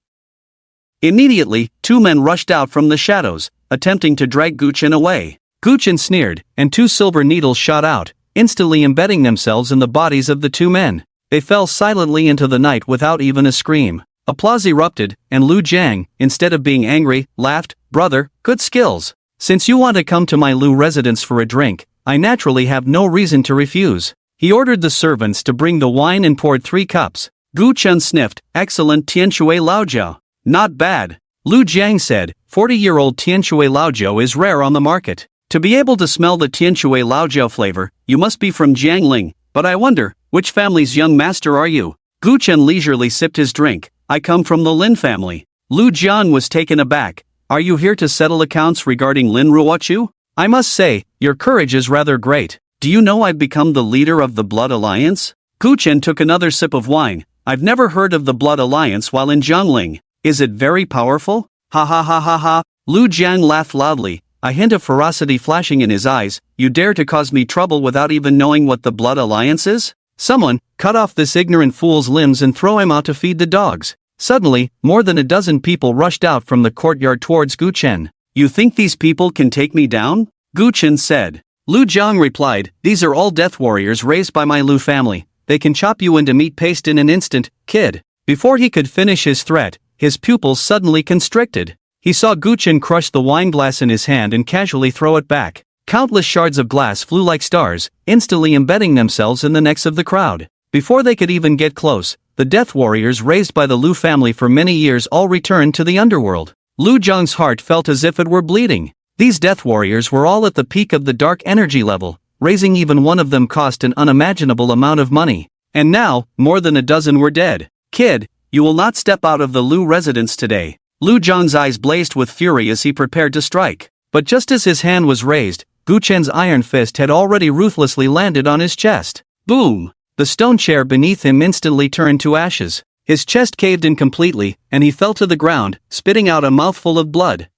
Immediately, 2 men rushed out from the shadows, attempting to drag Gu Chen away. Gu Chen sneered, and 2 silver needles shot out, instantly embedding themselves in the bodies of the 2 men. They fell silently into the night without even a scream. Applause erupted, and Lu Jiang, instead of being angry, laughed. Brother, good skills. Since you want to come to my Lu residence for a drink, I naturally have no reason to refuse. He ordered the servants to bring the wine and poured 3 cups. Gu Chen sniffed. Excellent Tianshui Laojiao. Not bad. Lu Jiang said, 40-year-old Tianshui Laojiao is rare on the market. To be able to smell the Tianshui Laojiao flavor, you must be from Jiangling. But I wonder, which family's young master are you? Gu Chen leisurely sipped his drink. I come from the Lin family. Lu Jiang was taken aback. Are you here to settle accounts regarding Lin Ruochu? I must say, your courage is rather great. Do you know I've become the leader of the Blood Alliance? Gu Chen took another sip of wine. I've never heard of the Blood Alliance while in Jiangling. Is it very powerful? Ha ha ha ha ha. Lu Jiang laughed loudly, a hint of ferocity flashing in his eyes. You dare to cause me trouble without even knowing what the Blood Alliance is? Someone, cut off this ignorant fool's limbs and throw him out to feed the dogs. Suddenly, more than a dozen people rushed out from the courtyard towards Gu Chen. You think these people can take me down? Gu Chen said. Lu Jiang replied, these are all death warriors raised by my Lu family. They can chop you into meat paste in an instant, kid. Before he could finish his threat, his pupils suddenly constricted. He saw Gu Chen crush the wine glass in his hand and casually throw it back. Countless shards of glass flew like stars, instantly embedding themselves in the necks of the crowd. Before they could even get close, the death warriors raised by the Lu family for many years all returned to the underworld. Lu Jiang's heart felt as if it were bleeding. These death warriors were all at the peak of the dark energy level. Raising even one of them cost an unimaginable amount of money. And now, more than a dozen were dead. Kid, you will not step out of the Lu residence today. Lu Jiang's eyes blazed with fury as he prepared to strike. But just as his hand was raised, Gu Chen's iron fist had already ruthlessly landed on his chest. Boom! The stone chair beneath him instantly turned to ashes. His chest caved in completely, and he fell to the ground, spitting out a mouthful of blood.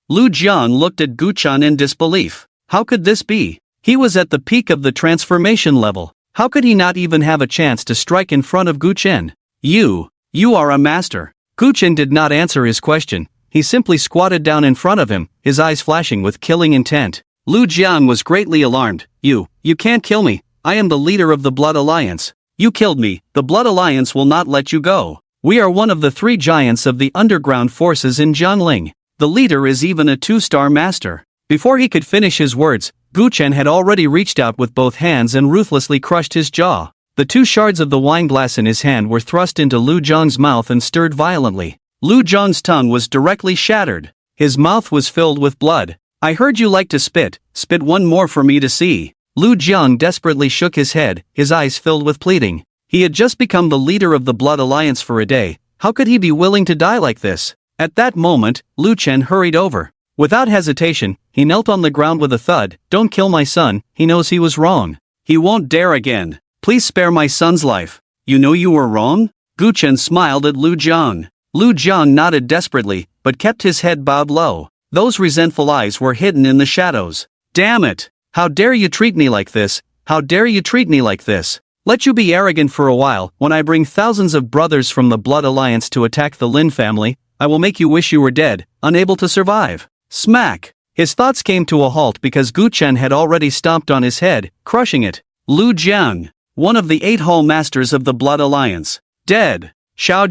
Lu Jiang looked at Gu Chen in disbelief. How could this be? He was at the peak of the transformation level. How could he not even have a chance to strike in front of Gu Chen? You are a master. Gu Chen did not answer his question. He simply squatted down in front of him, his eyes flashing with killing intent. Lu Jiang was greatly alarmed. You can't kill me. I am the leader of the Blood Alliance. You killed me. The Blood Alliance will not let you go. We are one of the 3 giants of the underground forces in Jiangling. The leader is even a 2-star master. Before he could finish his words, Gu Chen had already reached out with both hands and ruthlessly crushed his jaw. The 2 shards of the wine glass in his hand were thrust into Lu Jiang's mouth and stirred violently. Lu Jiang's tongue was directly shattered. His mouth was filled with blood. I heard you like to spit. Spit one more for me to see. Lu Jiang desperately shook his head, his eyes filled with pleading. He had just become the leader of the Blood Alliance for a day. How could he be willing to die like this? At that moment, Lu Chen hurried over. Without hesitation, he knelt on the ground with a thud. Don't kill my son, he knows he was wrong. He won't dare again. Please spare my son's life. You know you were wrong? Gu Chen smiled at Lu Jiang. Lu Jiang nodded desperately, but kept his head bowed low. Those resentful eyes were hidden in the shadows. Damn it! How dare you treat me like this? How dare you treat me like this? Let you be arrogant for a while. When I bring thousands of brothers from the Blood Alliance to attack the Lin family, I will make you wish you were dead, unable to survive. Smack! His thoughts came to a halt because Gu Chen had already stomped on his head, crushing it. Lu Jiang, one of the 8 Hall Masters of the Blood Alliance. Dead. Xiao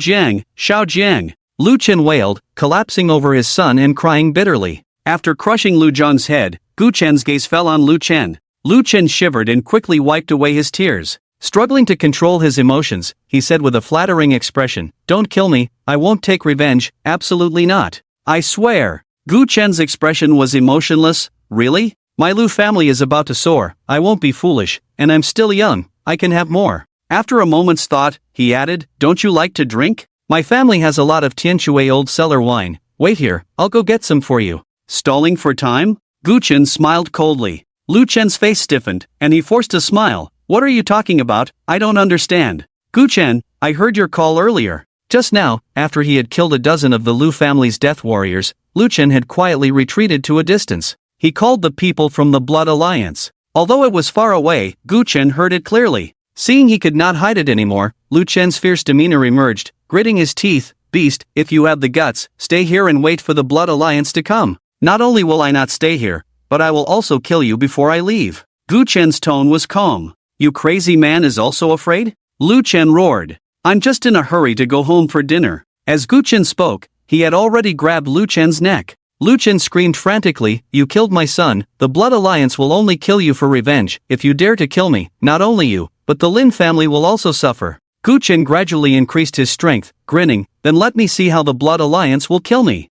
Jiang. Lu Chen wailed, collapsing over his son and crying bitterly. After crushing Lu Jiang's head, Gu Chen's gaze fell on Lu Chen. Lu Chen shivered and quickly wiped away his tears. Struggling to control his emotions, he said with a flattering expression, Don't kill me, I won't take revenge, absolutely not. I swear. Gu Chen's expression was emotionless. Really? My Lu family is about to soar. I won't be foolish, and I'm still young. I can have more. After a moment's thought, he added, Don't you like to drink? My family has a lot of Tianshui old cellar wine. Wait here, I'll go get some for you. Stalling for time? Gu Chen smiled coldly. Lu Chen's face stiffened, and he forced a smile. What are you talking about? I don't understand. Gu Chen, I heard your call earlier. Just now, after he had killed a dozen of the Lu family's death warriors, Lu Chen had quietly retreated to a distance. He called the people from the Blood Alliance. Although it was far away, Gu Chen heard it clearly. Seeing he could not hide it anymore, Lu Chen's fierce demeanor emerged, gritting his teeth. Beast, if you have the guts, stay here and wait for the Blood Alliance to come. Not only will I not stay here, but I will also kill you before I leave. Gu Chen's tone was calm. You crazy man is also afraid? Lu Chen roared. I'm just in a hurry to go home for dinner. As Gu Chen spoke, he had already grabbed Lu Chen's neck. Lu Chen screamed frantically, You killed my son. The Blood Alliance will only kill you for revenge. If you dare to kill me, not only you, but the Lin family will also suffer. Gu Chen gradually increased his strength, grinning, Then let me see how the Blood Alliance will kill me.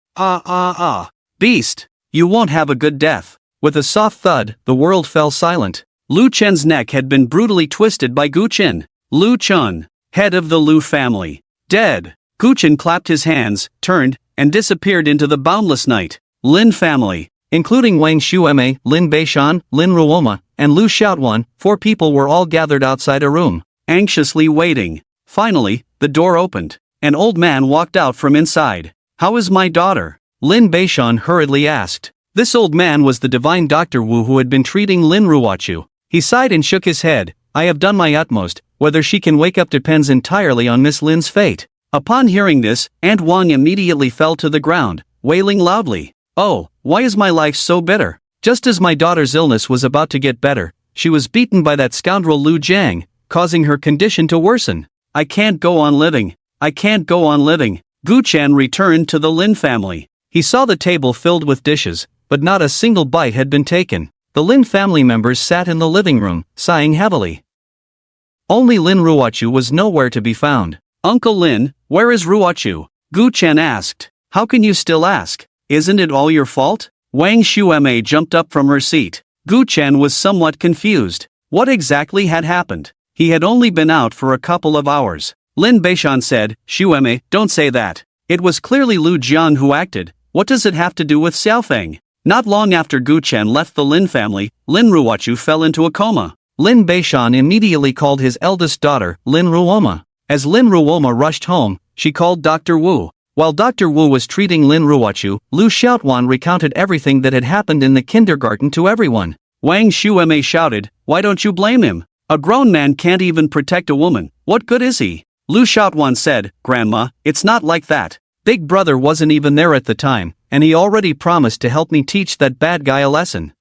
Beast! You won't have a good death. With a soft thud, the world fell silent. Lu Chen's neck had been brutally twisted by Gu Chen. Lu Chen, head of the Lu family, dead. Gu Chen clapped his hands, turned, and disappeared into the boundless night. Lin family, Including Wang Shueme, Lin Beishan, Lin Ruoma, and Lu Xiaotuan, 4 people were all gathered outside a room, anxiously waiting. Finally, the door opened. An old man walked out from inside. "How is my daughter?" Lin Beishan hurriedly asked. This old man was the divine Dr. Wu who had been treating Lin Ruochu. He sighed and shook his head. "I have done my utmost. Whether she can wake up depends entirely on Miss Lin's fate." Upon hearing this, Aunt Wang immediately fell to the ground, wailing loudly. "Oh, why is my life so bitter? Just as my daughter's illness was about to get better, she was beaten by that scoundrel Lu Jiang, causing her condition to worsen. I can't go on living. I can't go on living." Gu Chen returned to the Lin family. He saw the table filled with dishes, but not a single bite had been taken. The Lin family members sat in the living room, sighing heavily. Only Lin Ruochu was nowhere to be found. "Uncle Lin, where is Ruochu?" Gu Chen asked. "How can you still ask? Isn't it all your fault?" Wang Shueme jumped up from her seat. Gu Chen was somewhat confused. What exactly had happened? He had only been out for a couple of hours. Lin Beishan said, "Shueme, don't say that. It was clearly Lu Jian who acted. What does it have to do with Xiaofeng?" Not long after Gu Chen left the Lin family, Lin Ruochu fell into a coma. Lin Beishan immediately called his eldest daughter, Lin Ruoma. As Lin Ruoma rushed home, she called Dr. Wu. While Dr. Wu was treating Lin Ruochu, Lu Xiaotuan recounted everything that had happened in the kindergarten to everyone. Wang Shueme shouted, "Why don't you blame him? A grown man can't even protect a woman. What good is he?" Lu Xiaotuan said, "Grandma, it's not like that. Big brother wasn't even there at the time, and he already promised to help me teach that bad guy a lesson."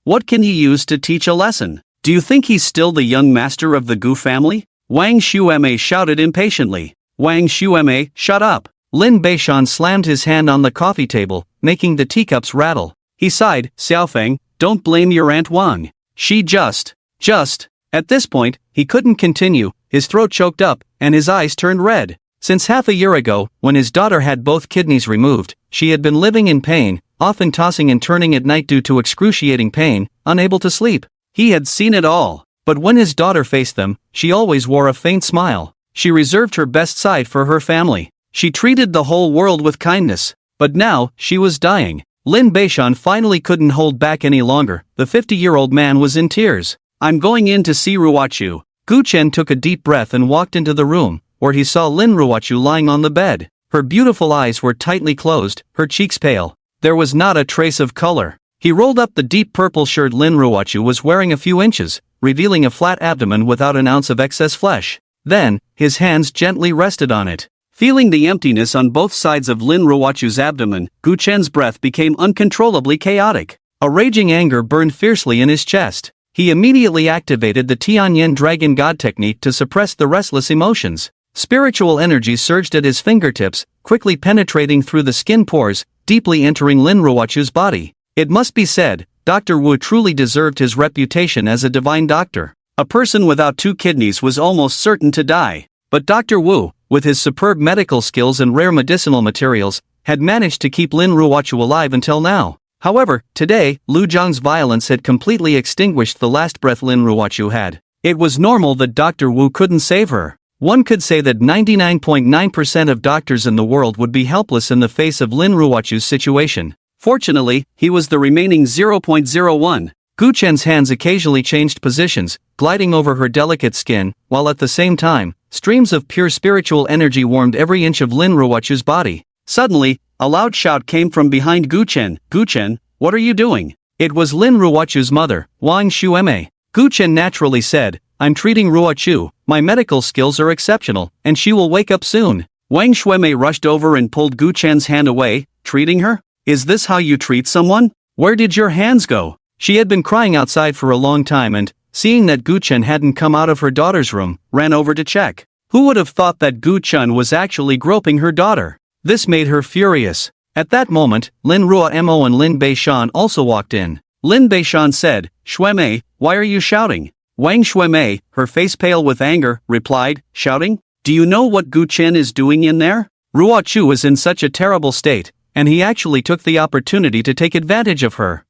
"What can he use to teach a lesson? Do you think he's still the young master of the Gu family?" Wang Shueme shouted impatiently. "Wang Shueme, shut up." Lin Beishan slammed his hand on the coffee table, making the teacups rattle. He sighed, "Xiaofeng, don't blame your Aunt Wang. She just. At this point, he couldn't continue, his throat choked up, and his eyes turned red. Since half a year ago, when his daughter had both kidneys removed, she had been living in pain, often tossing and turning at night due to excruciating pain, unable to sleep. He had seen it all, but when his daughter faced them, she always wore a faint smile. She reserved her best side for her family. She treated the whole world with kindness. But now, she was dying. Lin Beishan finally couldn't hold back any longer. The 50-year-old man was in tears. "I'm going in to see Ruochu." Gu Chen took a deep breath and walked into the room, where he saw Lin Ruochu lying on the bed. Her beautiful eyes were tightly closed, her cheeks pale. There was not a trace of color. He rolled up the deep purple shirt Lin Ruochu was wearing a few inches, revealing a flat abdomen without an ounce of excess flesh. Then, his hands gently rested on it. Feeling the emptiness on both sides of Lin Ruochu's abdomen, Gu Chen's breath became uncontrollably chaotic. A raging anger burned fiercely in his chest. He immediately activated the Tianyan Dragon God technique to suppress the restless emotions. Spiritual energy surged at his fingertips, quickly penetrating through the skin pores, deeply entering Lin Ruochu's body. It must be said, Dr. Wu truly deserved his reputation as a divine doctor. A person without 2 kidneys was almost certain to die. But Dr. Wu, with his superb medical skills and rare medicinal materials, had managed to keep Lin Ruochu alive until now. However, today, Lu Jiang's violence had completely extinguished the last breath Lin Ruochu had. It was normal that Dr. Wu couldn't save her. One could say that 99.9% of doctors in the world would be helpless in the face of Lin Ruochu's situation. Fortunately, he was the remaining 0.01. Gu Chen's hands occasionally changed positions, gliding over her delicate skin, while at the same time, streams of pure spiritual energy warmed every inch of Lin Ruochu's body. Suddenly, a loud shout came from behind Gu Chen. "Gu Chen, what are you doing?" It was Lin Ruochu's mother, Wang Shueme. Gu Chen naturally said, "I'm treating Ruochu, my medical skills are exceptional, and she will wake up soon." Wang Shueme rushed over and pulled Gu Chen's hand away. "Treating her? Is this how you treat someone? Where did your hands go?" She had been crying outside for a long time and, seeing that Gu Chen hadn't come out of her daughter's room, ran over to check. Who would have thought that Gu Chen was actually groping her daughter? This made her furious. At that moment, Lin Ruo and Lin Beishan also walked in. Lin Beishan said, "Shueme, why are you shouting?" Wang Shueme, her face pale with anger, replied, "Shouting? Do you know what Gu Chen is doing in there? Ruochu was in such a terrible state, and he actually took the opportunity to take advantage of her."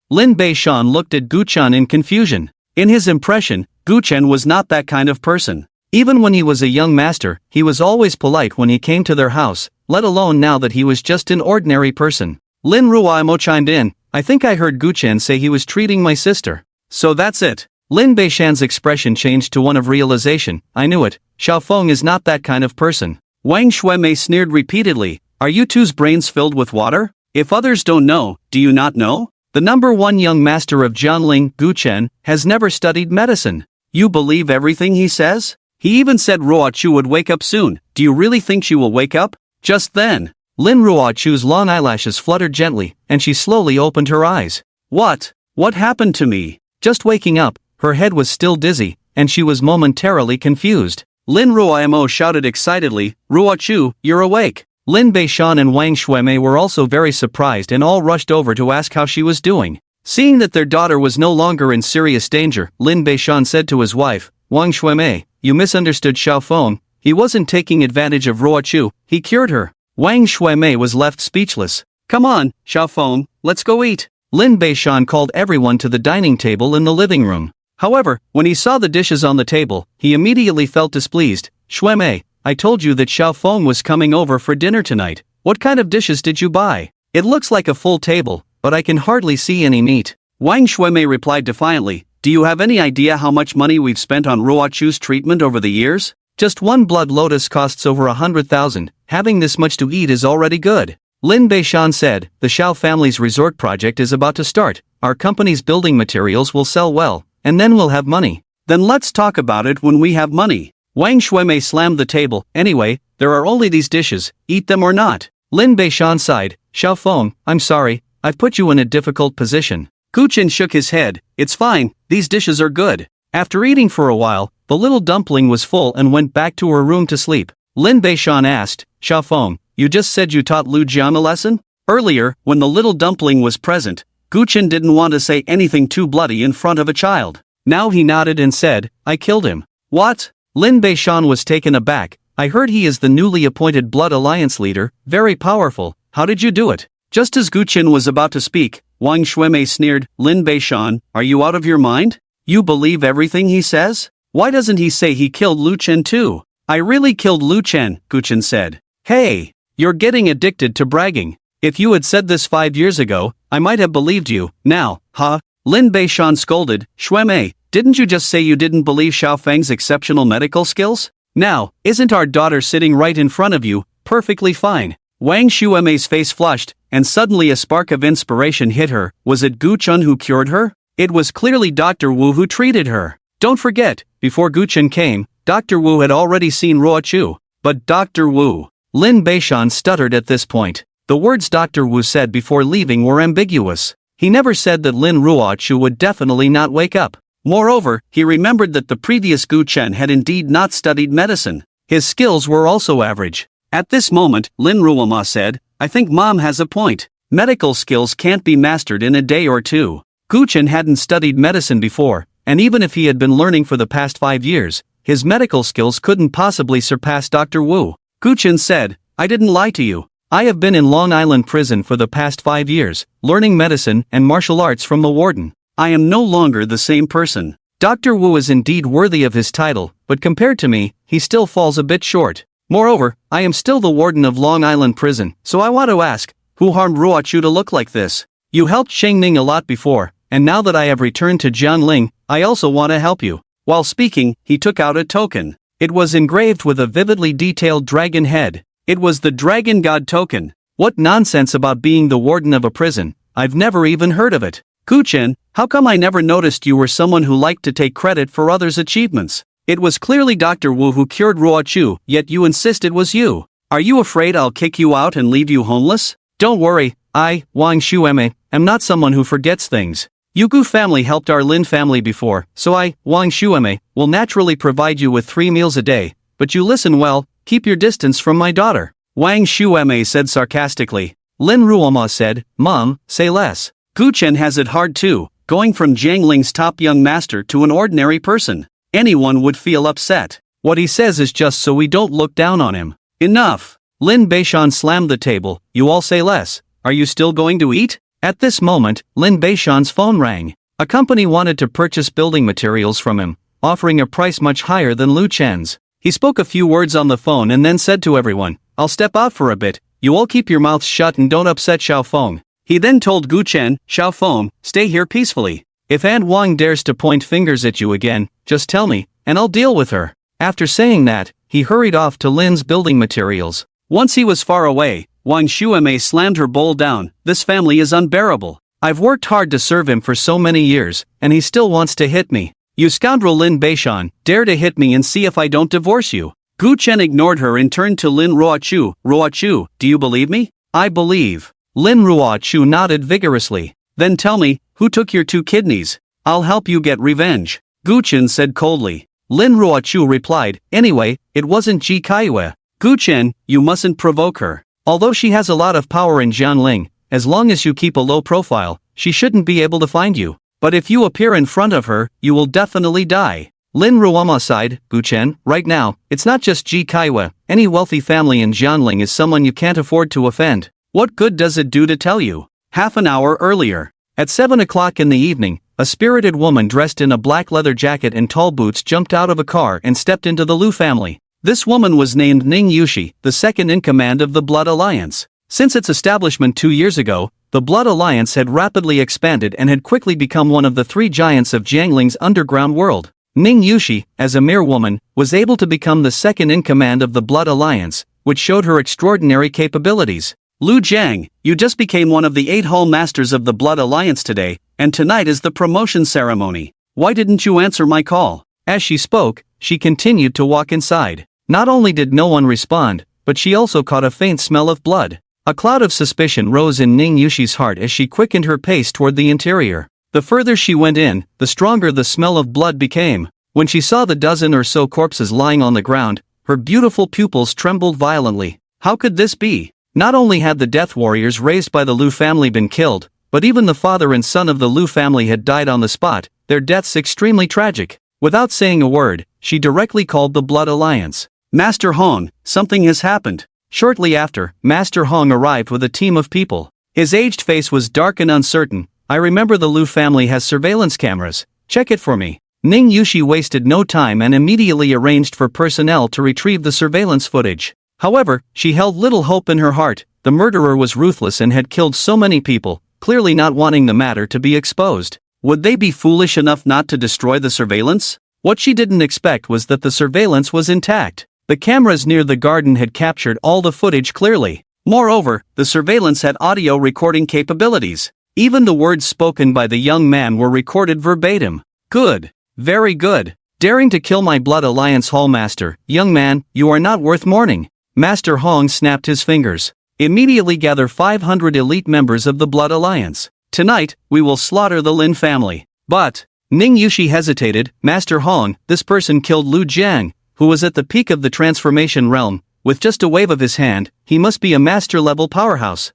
Lin Beishan looked at Gu Chen in confusion. In his impression, Gu Chen was not that kind of person. Even when he was a young master, he was always polite when he came to their house, let alone now that he was just an ordinary person. Lin Ruoimo chimed in, I think I heard Guchen say he was treating my sister. So that's it. Lin Beishan's expression changed to one of realization. I knew it, Xiaofeng is not that kind of person. Wang Shuimei sneered repeatedly, are you two's brains filled with water? If others don't know, do you not know? The number one young master of Jianling, Guchen, has never studied medicine. You believe everything he says? He even said Ruochu would wake up soon. Do you really think she will wake up? Just then, Lin Ruochu's long eyelashes fluttered gently, and she slowly opened her eyes. What? What happened to me? Just waking up, her head was still dizzy, and she was momentarily confused. Lin Ruoimo shouted excitedly, Ruochu, you're awake. Lin Beishan and Wang Shuimei were also very surprised and all rushed over to ask how she was doing. Seeing that their daughter was no longer in serious danger, Lin Beishan said to his wife, Wang Shuimei, you misunderstood Xiaofeng, he wasn't taking advantage of Ruochu, he cured her. Wang Shuimei was left speechless. Come on, Xiaofeng, let's go eat. Lin Beishan called everyone to the dining table in the living room. However, when he saw the dishes on the table, he immediately felt displeased. Shuimei, I told you that Xiaofeng was coming over for dinner tonight. What kind of dishes did you buy? It looks like a full table, but I can hardly see any meat. Wang Shuimei replied defiantly, do you have any idea how much money we've spent on Ruochu's treatment over the years? Just one blood lotus costs over 100,000, having this much to eat is already good. Lin Beishan said, the Xiao family's resort project is about to start, our company's building materials will sell well, and then we'll have money. Then let's talk about it when we have money. Wang Shuimei slammed the table, anyway, there are only these dishes, eat them or not. Lin Beishan sighed, Xiaofeng, I'm sorry, I've put you in a difficult position. Guchen shook his head, it's fine, these dishes are good. After eating for a while, the little dumpling was full and went back to her room to sleep. Lin Beishan asked, Xiaofeng, you just said you taught Lu Jian a lesson? Earlier, when the little dumpling was present, Guchen didn't want to say anything too bloody in front of a child. Now he nodded and said, I killed him. What? Lin Beishan was taken aback, I heard he is the newly appointed Blood Alliance leader, very powerful, how did you do it? Just as Guchen was about to speak, Wang Shuimei sneered, Lin Beishan, are you out of your mind? You believe everything he says? Why doesn't he say he killed Lu Chen too? I really killed Lu Chen, Guchen said. Hey, you're getting addicted to bragging. If you had said this 5 years ago, I might have believed you, now, huh? Lin Beishan scolded, Shuimei, didn't you just say you didn't believe Xiaofeng's exceptional medical skills? Now, isn't our daughter sitting right in front of you, perfectly fine? Wang Shuimei's face flushed, and suddenly a spark of inspiration hit her. Was it Guchen who cured her? It was clearly Dr. Wu who treated her. Don't forget, before Guchen came, Dr. Wu had already seen Ruochu. But Dr. Wu. Lin Beishan stuttered at this point. The words Dr. Wu said before leaving were ambiguous. He never said that Lin Ruochu would definitely not wake up. Moreover, he remembered that the previous Guchen had indeed not studied medicine. His skills were also average. At this moment, Lin Ruoma said, I think Mom has a point. Medical skills can't be mastered in a day or two. Guchen hadn't studied medicine before, and even if he had been learning for the past 5 years, his medical skills couldn't possibly surpass Dr. Wu. Guchen said, I didn't lie to you. I have been in Long Island prison for the past 5 years, learning medicine and martial arts from the warden. I am no longer the same person. Dr. Wu is indeed worthy of his title, but compared to me, he still falls a bit short. Moreover, I am still the warden of Long Island prison, so I want to ask, who harmed Ruochu to look like this? You helped Shengning a lot before, and now that I have returned to Jianling, I also want to help you. While speaking, he took out a token. It was engraved with a vividly detailed dragon head. It was the Dragon God token. What nonsense about being the warden of a prison, I've never even heard of it. Guchen, how come I never noticed you were someone who liked to take credit for others' achievements? It was clearly Dr. Wu who cured Ruochu, yet you insist it was you. Are you afraid I'll kick you out and leave you homeless? Don't worry, I, Wang Shuime, am not someone who forgets things. Yugu family helped our Lin family before, so I, Wang Shuime, will naturally provide you with 3 meals a day, but you listen well, keep your distance from my daughter. Wang Shuime said sarcastically. Lin Ruoma said, Mom, say less. Guchen has it hard too, going from Jiangling's top young master to an ordinary person. Anyone would feel upset. What he says is just so we don't look down on him. Enough. Lin Beishan slammed the table, you all say less. Are you still going to eat? At this moment, Lin Beishan's phone rang. A company wanted to purchase building materials from him, offering a price much higher than Lu Chen's. He spoke a few words on the phone and then said to everyone, I'll step out for a bit, you all keep your mouths shut and don't upset Xiaofeng. He then told Gu Chen, Xiao Feng, stay here peacefully. If Aunt Wang dares to point fingers at you again, just tell me, and I'll deal with her. After saying that, he hurried off to Lin's building materials. Once he was far away, Wang Shuemei slammed her bowl down. This family is unbearable. I've worked hard to serve him for so many years, and he still wants to hit me. You scoundrel Lin Beishan, dare to hit me and see if I don't divorce you. Gu Chen ignored her and turned to Lin Ruochu. Ruochu, do you believe me? I believe. Lin Ruochu nodded vigorously. Then tell me, who took your 2 kidneys? I'll help you get revenge. Gu Chen said coldly. Lin Ruochu replied, anyway, it wasn't Ji Kaiyue. Gu Chen, you mustn't provoke her. Although she has a lot of power in Jianling, as long as you keep a low profile, she shouldn't be able to find you. But if you appear in front of her, you will definitely die. Lin Ruoma sighed, Gu Chen, right now, it's not just Ji Kaiyue, any wealthy family in Jianling is someone you can't afford to offend. What good does it do to tell you? Half an hour earlier. At 7 o'clock in the evening, a spirited woman dressed in a black leather jacket and tall boots jumped out of a car and stepped into the Lu family. This woman was named Ning Yushi, the second in command of the Blood Alliance. Since its establishment 2 years ago, the Blood Alliance had rapidly expanded and had quickly become one of the 3 giants of Jiangling's underground world. Ning Yushi, as a mere woman, was able to become the second in command of the Blood Alliance, which showed her extraordinary capabilities. Lu Jiang, you just became one of the 8 Hall Masters of the Blood Alliance today, and tonight is the promotion ceremony. Why didn't you answer my call? As she spoke, she continued to walk inside. Not only did no one respond, but she also caught a faint smell of blood. A cloud of suspicion rose in Ning Yushi's heart as she quickened her pace toward the interior. The further she went in, the stronger the smell of blood became. When she saw the dozen or so corpses lying on the ground, her beautiful pupils trembled violently. How could this be? Not only had the death warriors raised by the Lu family been killed, but even the father and son of the Lu family had died on the spot, their deaths extremely tragic. Without saying a word, she directly called the Blood Alliance. Master Hong, something has happened. Shortly after, Master Hong arrived with a team of people. His aged face was dark and uncertain. I remember the Lu family has surveillance cameras. Check it for me. Ning Yushi wasted no time and immediately arranged for personnel to retrieve the surveillance footage. However, she held little hope in her heart. The murderer was ruthless and had killed so many people, clearly not wanting the matter to be exposed. Would they be foolish enough not to destroy the surveillance? What she didn't expect was that the surveillance was intact. The cameras near the garden had captured all the footage clearly. Moreover, the surveillance had audio recording capabilities. Even the words spoken by the young man were recorded verbatim. Good. Very good. Daring to kill my Blood Alliance Hallmaster, young man, you are not worth mourning. Master Hong snapped his fingers. Immediately gather 500 elite members of the Blood Alliance. Tonight, we will slaughter the Lin family. But, Ning Yushi hesitated, Master Hong, this person killed Lu Jiang, who was at the peak of the transformation realm. With just a wave of his hand, he must be a master-level powerhouse.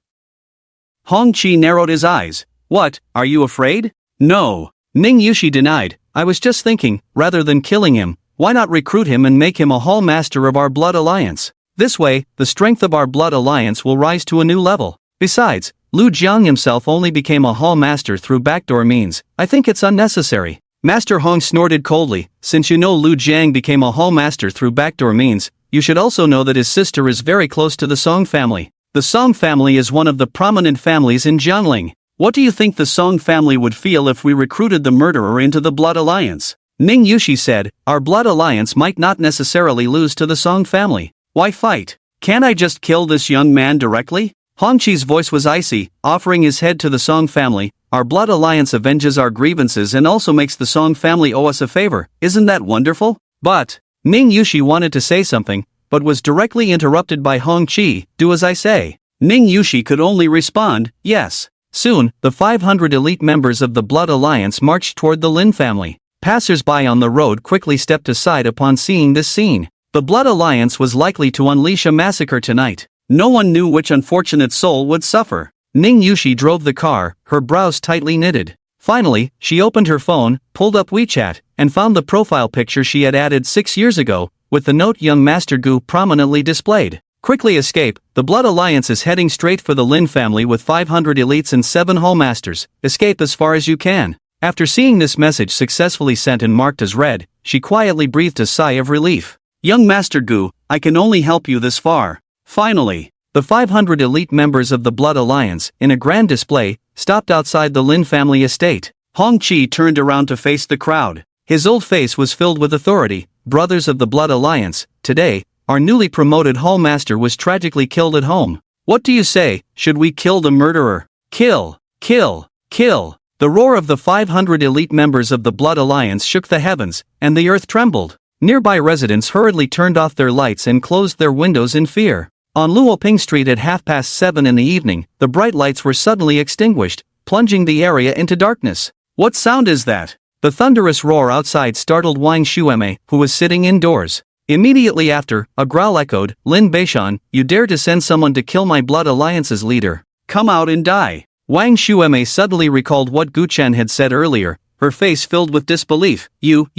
Hong Qi narrowed his eyes. What, are you afraid? No. Ning Yushi denied. I was just thinking, rather than killing him, why not recruit him and make him a Hall Master of our Blood Alliance? This way, the strength of our Blood Alliance will rise to a new level. Besides, Lu Jiang himself only became a Hall Master through backdoor means. I think it's unnecessary. Master Hong snorted coldly. Since you know Lu Jiang became a Hall Master through backdoor means, you should also know that his sister is very close to the Song family. The Song family is one of the prominent families in Jiangling. What do you think the Song family would feel if we recruited the murderer into the Blood Alliance? Ning Yushi said, our Blood Alliance might not necessarily lose to the Song family. Why fight? Can't I just kill this young man directly? Hong Qi's voice was icy, offering his head to the Song family. Our Blood Alliance avenges our grievances and also makes the Song family owe us a favor. Isn't that wonderful? But, Ning Yushi wanted to say something, but was directly interrupted by Hong Qi. Do as I say. Ning Yushi could only respond, yes. Soon, the 500 elite members of the Blood Alliance marched toward the Lin family. Passers-by on the road quickly stepped aside upon seeing this scene. The Blood Alliance was likely to unleash a massacre tonight. No one knew which unfortunate soul would suffer. Ning Yushi drove the car, her brows tightly knitted. Finally, she opened her phone, pulled up WeChat, and found the profile picture she had added 6 years ago, with the note Young Master Gu prominently displayed. Quickly escape, the Blood Alliance is heading straight for the Lin family with 500 elites and 7 Hallmasters. Escape as far as you can. After seeing this message successfully sent and marked as read, she quietly breathed a sigh of relief. Young Master Gu, I can only help you this far. Finally, The 500 elite members of the Blood Alliance, in a grand display, stopped outside the Lin family estate. Hong Chi turned around to face the crowd. His old face was filled with authority. Brothers of the Blood Alliance, today, our newly promoted hall master was tragically killed at home. What do you say, should we kill the murderer? Kill! Kill! Kill! The roar of the 500 elite members of the Blood Alliance shook the heavens, and the earth trembled. Nearby residents hurriedly turned off their lights and closed their windows in fear. On Luoping Street at 7:30 in the evening, the bright lights were suddenly extinguished, plunging the area into darkness. What sound is that? The thunderous roar outside startled Wang Shueme, who was sitting indoors. Immediately after, a growl echoed, Lin Beishan, you dare to send someone to kill my Blood Alliance's leader. Come out and die. Wang Shueme suddenly recalled what Gu Chen had said earlier, her face filled with disbelief. You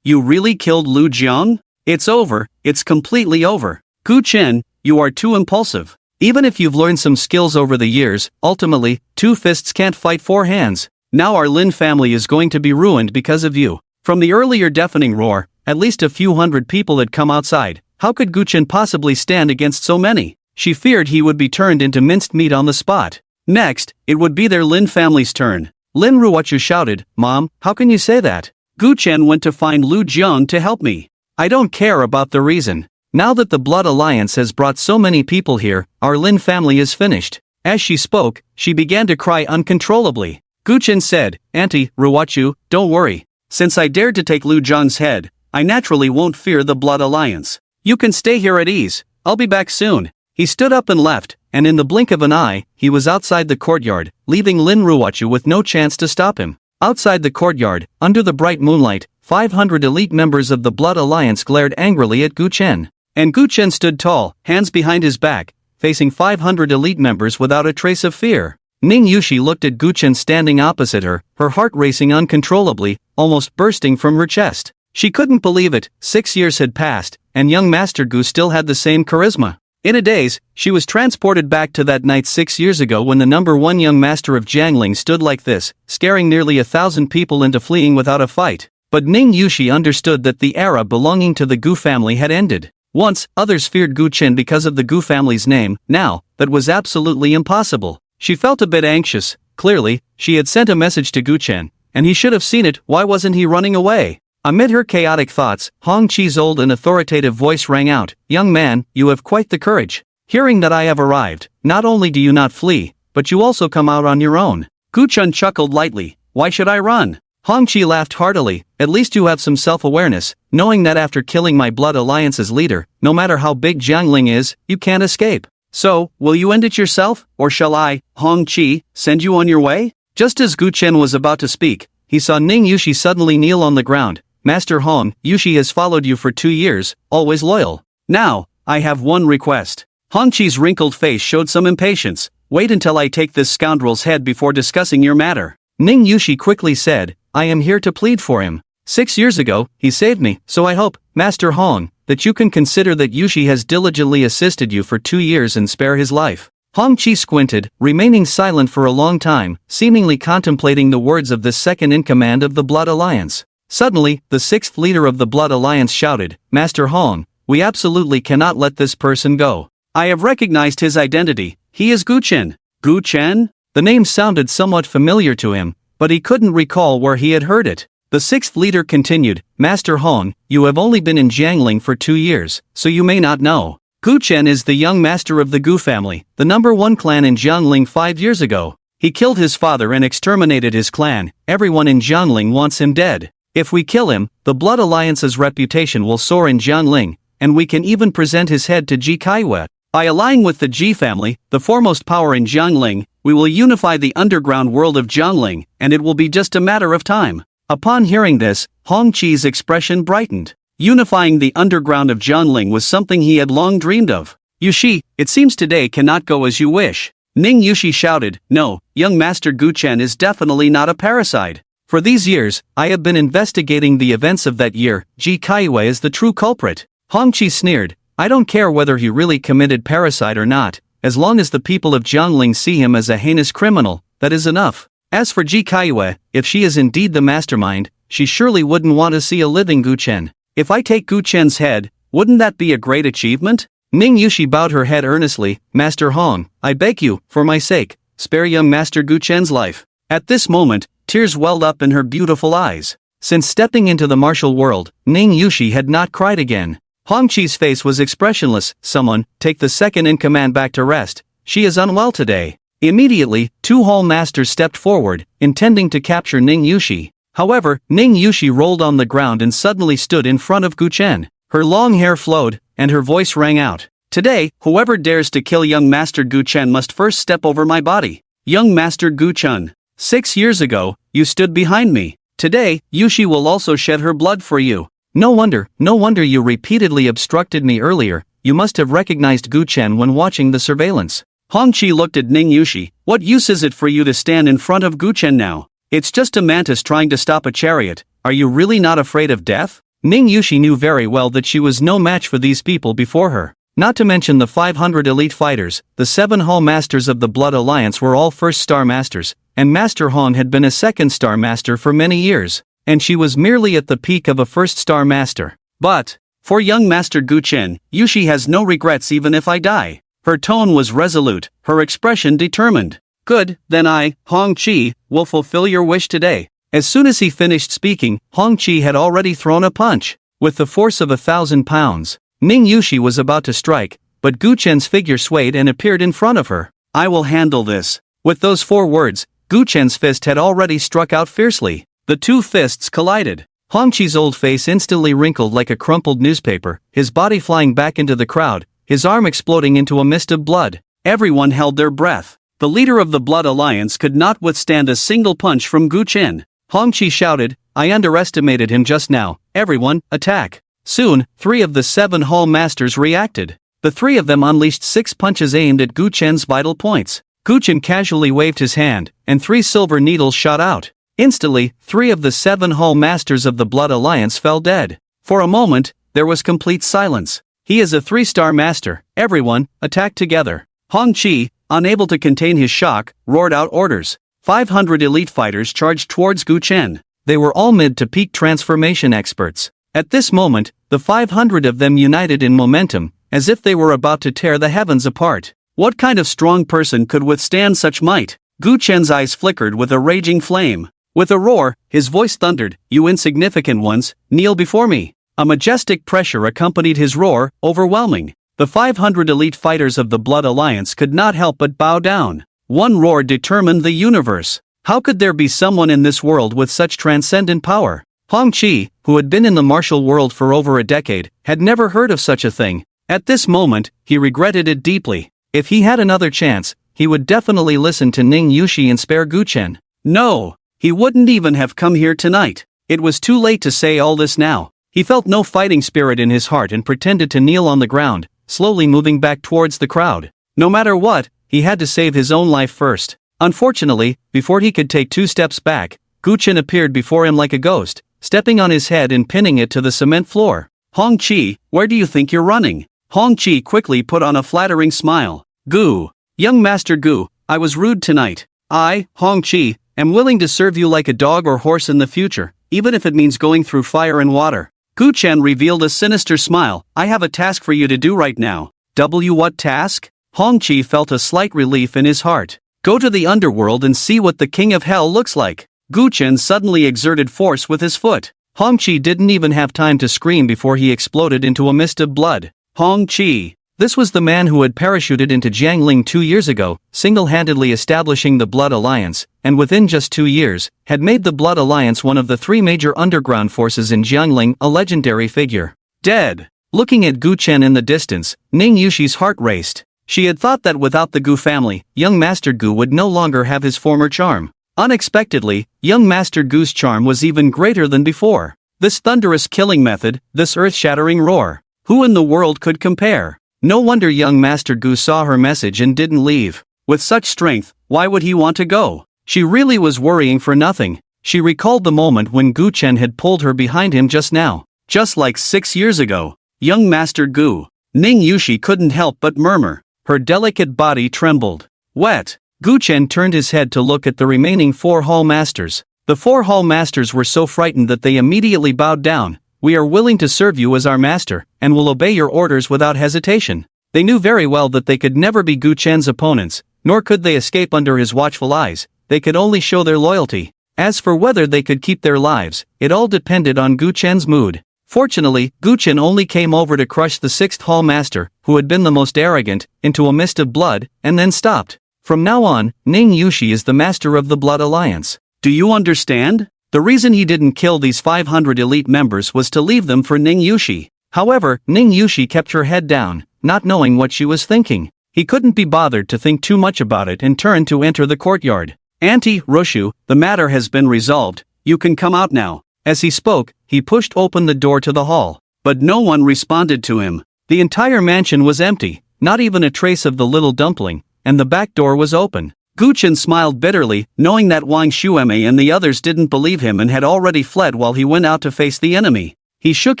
really killed Lu Jiang? It's over, it's completely over. Gu Chen, you are too impulsive. Even if you've learned some skills over the years, ultimately, two fists can't fight four hands. Now our Lin family is going to be ruined because of you. From the earlier deafening roar, at least a few hundred people had come outside. How could Gu Chen possibly stand against so many? She feared he would be turned into minced meat on the spot. Next, it would be their Lin family's turn. Lin Ruochu shouted, Mom, how can you say that? Gu Chen went to find Lu Jiang to help me. I don't care about the reason. Now that the Blood Alliance has brought so many people here, our Lin family is finished. As she spoke, she began to cry uncontrollably. Gu Chen said, Auntie, Ruochu, don't worry. Since I dared to take Lu Jiang's head, I naturally won't fear the Blood Alliance. You can stay here at ease. I'll be back soon. He stood up and left, and in the blink of an eye, he was outside the courtyard, leaving Lin Ruochu with no chance to stop him. Outside the courtyard, under the bright moonlight, 500 elite members of the Blood Alliance glared angrily at Gu Chen. And Gu Chen stood tall, hands behind his back, facing 500 elite members without a trace of fear. Ning Yushi looked at Gu Chen standing opposite her, her heart racing uncontrollably, almost bursting from her chest. She couldn't believe it. 6 years had passed, and young Master Gu still had the same charisma. In a daze, she was transported back to that night 6 years ago when the #1 young master of Jiangling stood like this, scaring nearly 1,000 people into fleeing without a fight. But Ning Yushi understood that the era belonging to the Gu family had ended. Once, others feared Gu Chen because of the Gu family's name. Now, that was absolutely impossible. She felt a bit anxious. Clearly, she had sent a message to Gu Chen, and he should have seen it. Why wasn't he running away? Amid her chaotic thoughts, Hong Chi's old and authoritative voice rang out, Young man, you have quite the courage. Hearing that I have arrived, not only do you not flee, but you also come out on your own. Gu Chen chuckled lightly. Why should I run? Hong Chi laughed heartily. At least you have some self-awareness, knowing that after killing my Blood Alliance's leader, no matter how big Jiangling is, you can't escape. So, will you end it yourself, or shall I, Hong Chi, send you on your way? Just as Gu Chen was about to speak, he saw Ning Yushi suddenly kneel on the ground. Master Hong, Yushi has followed you for 2 years, always loyal. Now, I have one request. Hong Chi's wrinkled face showed some impatience. Wait until I take this scoundrel's head before discussing your matter. Ning Yushi quickly said, I am here to plead for him. 6 years ago, he saved me, so I hope, Master Hong, that you can consider that Yushi has diligently assisted you for 2 years and spare his life. Hong Chi squinted, remaining silent for a long time, seemingly contemplating the words of the second-in-command of the Blood Alliance. Suddenly, the 6th leader of the Blood Alliance shouted, Master Hong, we absolutely cannot let this person go. I have recognized his identity. He is Gu Chen. Gu Chen? The name sounded somewhat familiar to him, but he couldn't recall where he had heard it. The 6th leader continued, Master Hong, you have only been in Jiangling for 2 years, so you may not know. Gu Chen is the young master of the Gu family, the #1 clan in Jiangling 5 years ago. He killed his father and exterminated his clan. Everyone in Jiangling wants him dead. If we kill him, the Blood Alliance's reputation will soar in Jiangling, and we can even present his head to Ji Kaiwei. By allying with the Ji family, the foremost power in Jiangling, we will unify the underground world of Jiangling, and it will be just a matter of time. Upon hearing this, Hong Chi's expression brightened. Unifying the underground of Jiangling was something he had long dreamed of. Yushi, it seems today cannot go as you wish. Ning Yushi shouted, No, young Master Gu Chen is definitely not a parasite. For these years, I have been investigating the events of that year. Ji Kaiwei is the true culprit. Hong Chi sneered, I don't care whether he really committed parricide or not, as long as the people of Jiangling see him as a heinous criminal, that is enough. As for Ji Kaiwei, if she is indeed the mastermind, she surely wouldn't want to see a living Gu Chen. If I take Gu Chen's head, wouldn't that be a great achievement? Ning Yushi bowed her head earnestly. Master Hong, I beg you, for my sake, spare young Master Gu Chen's life. At this moment, tears welled up in her beautiful eyes. Since stepping into the martial world, Ning Yushi had not cried again. Hong Chi's face was expressionless. Someone, take the second in command back to rest. She is unwell today. Immediately, two hall masters stepped forward, intending to capture Ning Yushi. However, Ning Yushi rolled on the ground and suddenly stood in front of Gu Chen. Her long hair flowed, and her voice rang out. Today, whoever dares to kill young Master Gu Chen must first step over my body. Young Master Gu Chen, 6 years ago, you stood behind me. Today, Yushi will also shed her blood for you. No wonder you repeatedly obstructed me earlier. You must have recognized Gu Chen when watching the surveillance. Hong Chi looked at Ning Yushi. What use is it for you to stand in front of Gu Chen now? It's just a mantis trying to stop a chariot. Are you really not afraid of death? Ning Yushi knew very well that she was no match for these people before her. Not to mention the 500 elite fighters, the 7 Hall Masters of the Blood Alliance were all first star masters, and Master Hong had been a second star master for many years, and she was merely at the peak of a first star master. But, for young Master Gu Chen, Yushi has no regrets even if I die. Her tone was resolute, her expression determined. Good, then I, Hong Chi, will fulfill your wish today. As soon as he finished speaking, Hong Chi had already thrown a punch. With the force of 1,000 pounds, Ning Yushi was about to strike, but Gu Chen's figure swayed and appeared in front of her. I will handle this. With those 4 words, Gu Chen's fist had already struck out fiercely. The 2 fists collided. Hong Chi's old face instantly wrinkled like a crumpled newspaper, his body flying back into the crowd, his arm exploding into a mist of blood. Everyone held their breath. The leader of the Blood Alliance could not withstand a single punch from Gu Chen. Hong Chi shouted, I underestimated him just now. Everyone, attack. Soon, 3 of the 7 Hall Masters reacted. The 3 of them unleashed 6 punches aimed at Gu Chen's vital points. Gu Chen casually waved his hand, and 3 silver needles shot out. Instantly, 3 of the 7 Hall Masters of the Blood Alliance fell dead. For a moment, there was complete silence. He is a 3-star master. Everyone, attack together. Hong Chi, unable to contain his shock, roared out orders. 500 elite fighters charged towards Gu Chen. They were all mid to peak transformation experts. At this moment, the 500 of them united in momentum, as if they were about to tear the heavens apart. What kind of strong person could withstand such might? Gu Chen's eyes flickered with a raging flame. With a roar, his voice thundered, You insignificant ones, kneel before me. A majestic pressure accompanied his roar, overwhelming. The 500 elite fighters of the Blood Alliance could not help but bow down. One roar determined the universe. How could there be someone in this world with such transcendent power? Hong Chi, who had been in the martial world for over a decade, had never heard of such a thing. At this moment, he regretted it deeply. If he had another chance, he would definitely listen to Ning Yushi and spare Gu Chen. No, he wouldn't even have come here tonight. It was too late to say all this now. He felt no fighting spirit in his heart and pretended to kneel on the ground, slowly moving back towards the crowd. No matter what, he had to save his own life first. Unfortunately, before he could take 2 steps back, Gu Chen appeared before him like a ghost, stepping on his head and pinning it to the cement floor. Hong Chi, where do you think you're running? Hong Chi quickly put on a flattering smile. Gu, young Master Gu, I was rude tonight. I, Hong Chi, am willing to serve you like a dog or horse in the future, even if it means going through fire and water. Gu Chen revealed a sinister smile. I have a task for you to do right now. What task? Hong Chi felt a slight relief in his heart. Go to the underworld and see what the King of Hell looks like. Gu Chen suddenly exerted force with his foot. Hong Chi didn't even have time to scream before he exploded into a mist of blood. Hong Chi. This was the man who had parachuted into Jiangling 2 years ago, single-handedly establishing the Blood Alliance, and within just 2 years, had made the Blood Alliance one of the 3 major underground forces in Jiangling, a legendary figure. Dead. Looking at Gu Chen in the distance, Ning Yushi's heart raced. She had thought that without the Gu family, young Master Gu would no longer have his former charm. Unexpectedly, young Master Gu's charm was even greater than before. This thunderous killing method, this earth-shattering roar. Who in the world could compare? No wonder young Master Gu saw her message and didn't leave. With such strength, why would he want to go? She really was worrying for nothing. She recalled the moment when Gu Chen had pulled her behind him just now. Just like 6 years ago. Young Master Gu. Ning Yushi couldn't help but murmur. Her delicate body trembled. Wet. Gu Chen turned his head to look at the remaining 4 Hall Masters. The 4 Hall Masters were so frightened that they immediately bowed down. We are willing to serve you as our master, and will obey your orders without hesitation. They knew very well that they could never be Gu Chen's opponents, nor could they escape under his watchful eyes. They could only show their loyalty. As for whether they could keep their lives, it all depended on Gu Chen's mood. Fortunately, Gu Chen only came over to crush the 6th Hall Master, who had been the most arrogant, into a mist of blood, and then stopped. From now on, Ning Yushi is the master of the Blood Alliance. Do you understand? The reason he didn't kill these 500 elite members was to leave them for Ning Yushi. However, Ning Yushi kept her head down, not knowing what she was thinking. He couldn't be bothered to think too much about it and turned to enter the courtyard. Auntie Roshu, the matter has been resolved, you can come out now. As he spoke, he pushed open the door to the hall. But no one responded to him. The entire mansion was empty, not even a trace of the little dumpling, and the back door was open. Gu Chen smiled bitterly, knowing that Wang Xueme and the others didn't believe him and had already fled while he went out to face the enemy. He shook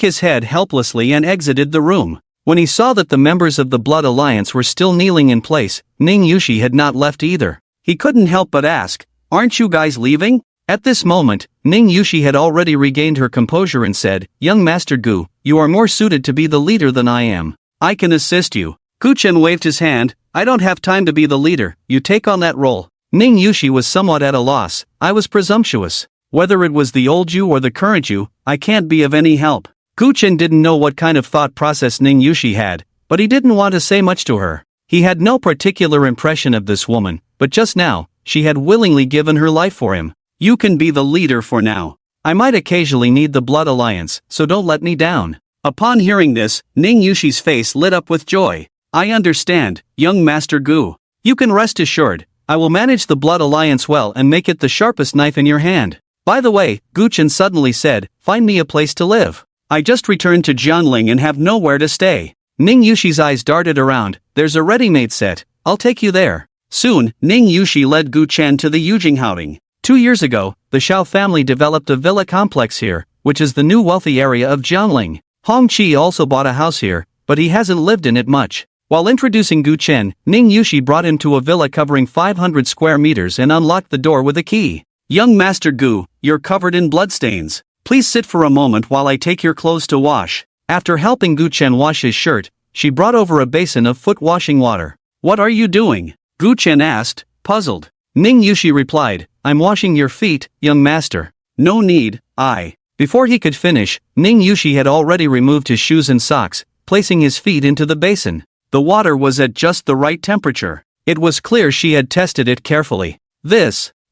his head helplessly and exited the room. When he saw that the members of the Blood Alliance were still kneeling in place, Ning Yushi had not left either. He couldn't help but ask, "Aren't you guys leaving?" At this moment, Ning Yushi had already regained her composure and said, "Young Master Gu, you are more suited to be the leader than I am. I can assist you." Gu Chen waved his hand, "I don't have time to be the leader, you take on that role." Ning Yushi was somewhat at a loss. "I was presumptuous. Whether it was the old you or the current you, I can't be of any help." Gu Chen didn't know what kind of thought process Ning Yushi had, but he didn't want to say much to her. He had no particular impression of this woman, but just now, she had willingly given her life for him. "You can be the leader for now. I might occasionally need the Blood Alliance, so don't let me down." Upon hearing this, Ning Yushi's face lit up with joy. "I understand, young Master Gu. You can rest assured, I will manage the Blood Alliance well and make it the sharpest knife in your hand. By the way," Gu Chen suddenly said, "find me a place to live. I just returned to Jiangling and have nowhere to stay." Ning Yushi's eyes darted around. "There's a ready-made set, I'll take you there." Soon, Ning Yushi led Gu Chen to the Yujinghouding. 2 years ago, the Shao family developed a villa complex here, which is the new wealthy area of Jiangling. Hong Qi also bought a house here, but he hasn't lived in it much. While introducing Gu Chen, Ning Yushi brought him to a villa covering 500 square meters and unlocked the door with a key. "Young Master Gu, you're covered in bloodstains. Please sit for a moment while I take your clothes to wash." After helping Gu Chen wash his shirt, she brought over a basin of foot-washing water. "What are you doing?" Gu Chen asked, puzzled. Ning Yushi replied, "I'm washing your feet, young master." "No need, I." Before he could finish, Ning Yushi had already removed his shoes and socks, placing his feet into the basin. The water was at just the right temperature. It was clear she had tested it carefully.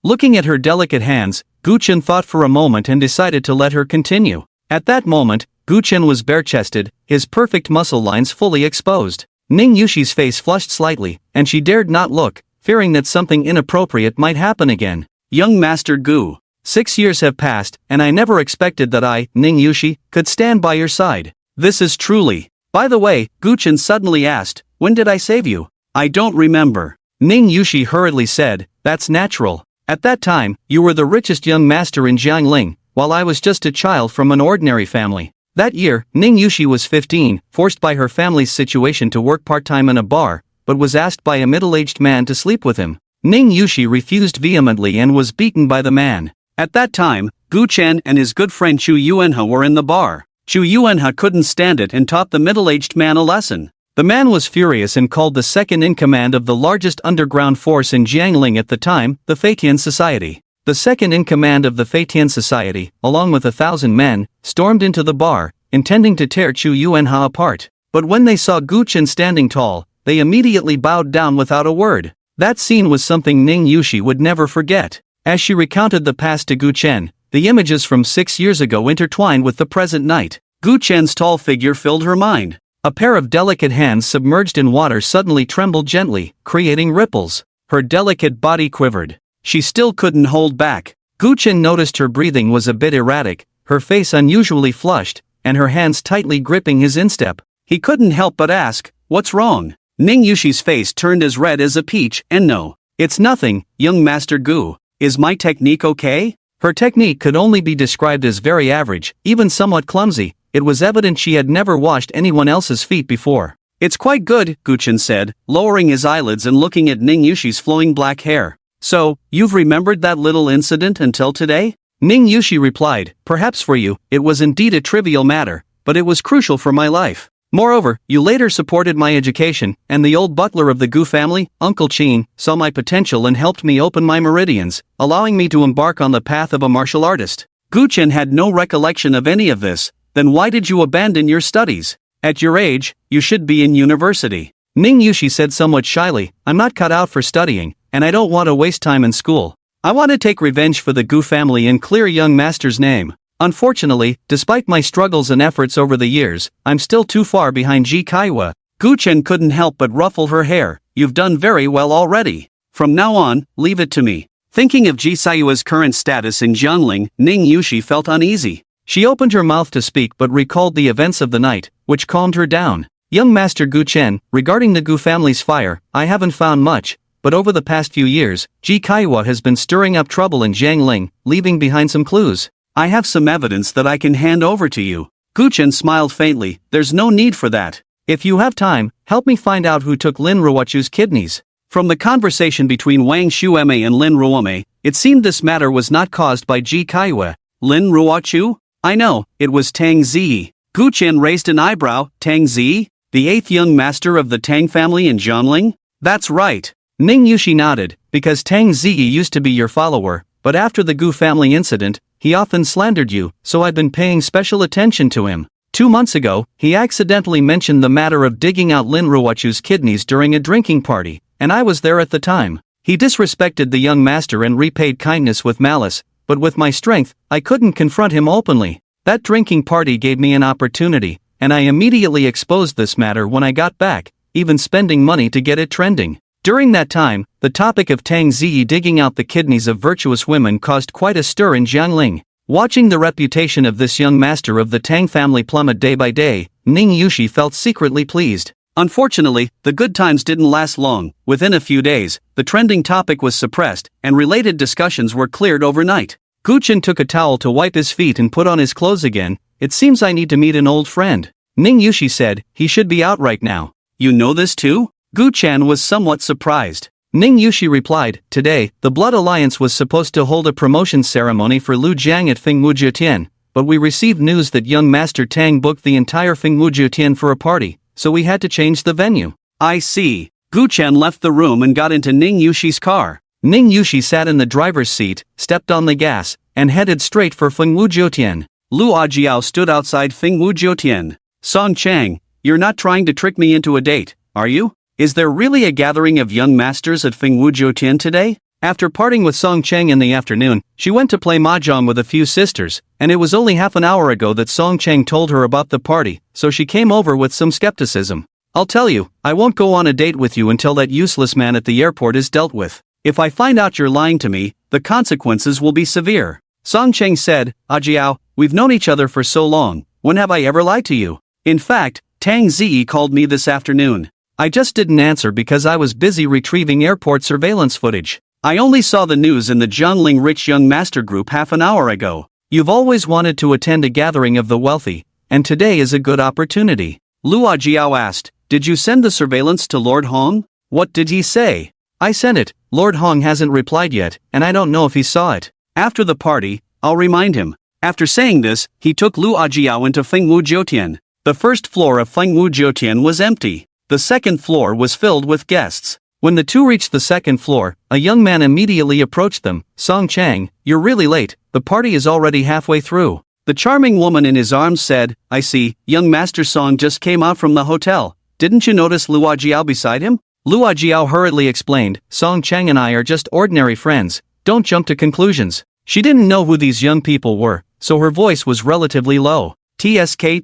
Looking at her delicate hands, Gu Chen thought for a moment and decided to let her continue. At that moment, Gu Chen was bare-chested, his perfect muscle lines fully exposed. Ning Yushi's face flushed slightly, and she dared not look, fearing that something inappropriate might happen again. "Young Master Gu, 6 years have passed, and I never expected that I, Ning Yushi, could stand by your side. This is truly..." "By the way," Gu Chen suddenly asked, "when did I save you?" "I don't remember." Ning Yushi hurriedly said, "That's natural. At that time, you were the richest young master in Jiangling, while I was just a child from an ordinary family." That year, Ning Yushi was 15, forced by her family's situation to work part-time in a bar, but was asked by a middle-aged man to sleep with him. Ning Yushi refused vehemently and was beaten by the man. At that time, Gu Chen and his good friend Chu Yuanhe were in the bar. Chu Yuanhe couldn't stand it and taught the middle-aged man a lesson. The man was furious and called the second-in-command of the largest underground force in Jiangling at the time, the Feitian Society. The second-in-command of the Feitian Society, along with 1,000 men, stormed into the bar, intending to tear Chu Yuanhe apart. But when they saw Gu Chen standing tall, they immediately bowed down without a word. That scene was something Ning Yushi would never forget. As she recounted the past to Gu Chen, the images from 6 years ago intertwined with the present night. Gu Chen's tall figure filled her mind. A pair of delicate hands submerged in water suddenly trembled gently, creating ripples. Her delicate body quivered. She still couldn't hold back. Gu Chen noticed her breathing was a bit erratic, her face unusually flushed, and her hands tightly gripping his instep. He couldn't help but ask, "What's wrong?" Ning Yushi's face turned as red as a peach, and "No, it's nothing, young Master Gu. Is my technique okay?" Her technique could only be described as very average, even somewhat clumsy. It was evident she had never washed anyone else's feet before. "It's quite good," Gu Chen said, lowering his eyelids and looking at Ning Yushi's flowing black hair. "So, you've remembered that little incident until today?" Ning Yushi replied, "Perhaps for you, it was indeed a trivial matter, but it was crucial for my life. Moreover, you later supported my education, and the old butler of the Gu family, Uncle Chin, saw my potential and helped me open my meridians, allowing me to embark on the path of a martial artist. Gu Chen had no recollection of any of this. Then why did you abandon your studies? At your age, you should be in university. Ning Yushi said somewhat shyly, I'm not cut out for studying, and I don't want to waste time in school. I want to take revenge for the Gu family and clear young master's name. Unfortunately, despite my struggles and efforts over the years, I'm still too far behind Ji Kaiwa. Gu Chen couldn't help but ruffle her hair. You've done very well already. From now on, leave it to me. Thinking of Ji Sayua's current status in Jiangling, Ning Yushi felt uneasy. She opened her mouth to speak but recalled the events of the night, which calmed her down. Young Master Gu Chen, regarding the Gu family's fire, I haven't found much, but over the past few years, Ji Kaiwa has been stirring up trouble in Jiangling, leaving behind some clues. I have some evidence that I can hand over to you. Gu Chen smiled faintly, there's no need for that. If you have time, help me find out who took Lin Ruochu's kidneys. From the conversation between Wang Xueme and Lin Ruome, it seemed this matter was not caused by Ji Kaiwa. Lin Ruochu? I know, it was Tang Ziyi. Gu Chen raised an eyebrow. Tang Ziyi? The 8th young master of the Tang family in Jiangling? That's right. Ning Yushi nodded, because Tang Ziyi used to be your follower, but after the Gu family incident, he often slandered you, so I've been paying special attention to him. 2 months ago, he accidentally mentioned the matter of digging out Lin Ruochu's kidneys during a drinking party, and I was there at the time. He disrespected the young master and repaid kindness with malice, but with my strength, I couldn't confront him openly. That drinking party gave me an opportunity, and I immediately exposed this matter when I got back, even spending money to get it trending. During that time, the topic of Tang Ziyi digging out the kidneys of virtuous women caused quite a stir in Jiangling. Watching the reputation of this young master of the Tang family plummet day by day, Ning Yushi felt secretly pleased. Unfortunately, the good times didn't last long. Within a few days, the trending topic was suppressed, and related discussions were cleared overnight. Gu Chen took a towel to wipe his feet and put on his clothes again. It seems I need to meet an old friend. Ning Yushi said, he should be out right now. You know this too? Gu Chen was somewhat surprised. Ning Yushi replied, today, the Blood Alliance was supposed to hold a promotion ceremony for Lu Jiang at Fengwuzhoutian, but we received news that young Master Tang booked the entire Fengwuzhoutian for a party, so we had to change the venue. I see. Gu Chen left the room and got into Ning Yushi's car. Ning Yushi sat in the driver's seat, stepped on the gas, and headed straight for Fengwuzhoutian. Lu Ajiao stood outside Fengwuzhoutian. Song Chang, you're not trying to trick me into a date, are you? Is there really a gathering of young masters at Fengwuzhoutian today? After parting with Song Chang in the afternoon, she went to play mahjong with a few sisters, and it was only half an hour ago that Song Chang told her about the party, so she came over with some skepticism. I'll tell you, I won't go on a date with you until that useless man at the airport is dealt with. If I find out you're lying to me, the consequences will be severe. Song Chang said, Ajiao, we've known each other for so long, when have I ever lied to you? In fact, Tang Ziyi called me this afternoon. I just didn't answer because I was busy retrieving airport surveillance footage. I only saw the news in the Jiangling Rich Young Master Group half an hour ago. You've always wanted to attend a gathering of the wealthy, and today is a good opportunity. Lu Ajiao asked, did you send the surveillance to Lord Hong? What did he say? I sent it. Lord Hong hasn't replied yet, and I don't know if he saw it. After the party, I'll remind him. After saying this, he took Lu Ajiao into Fengwuzhoutian. The first floor of Fengwuzhoutian was empty. The second floor was filled with guests. When the two reached the second floor, a young man immediately approached them. Song Chang, you're really late, the party is already halfway through. The charming woman in his arms said, I see, young Master Song just came out from the hotel. Didn't you notice Lu Ajiao beside him? Lu Ajiao hurriedly explained, Song Chang and I are just ordinary friends, don't jump to conclusions. She didn't know who these young people were, so her voice was relatively low. TSK.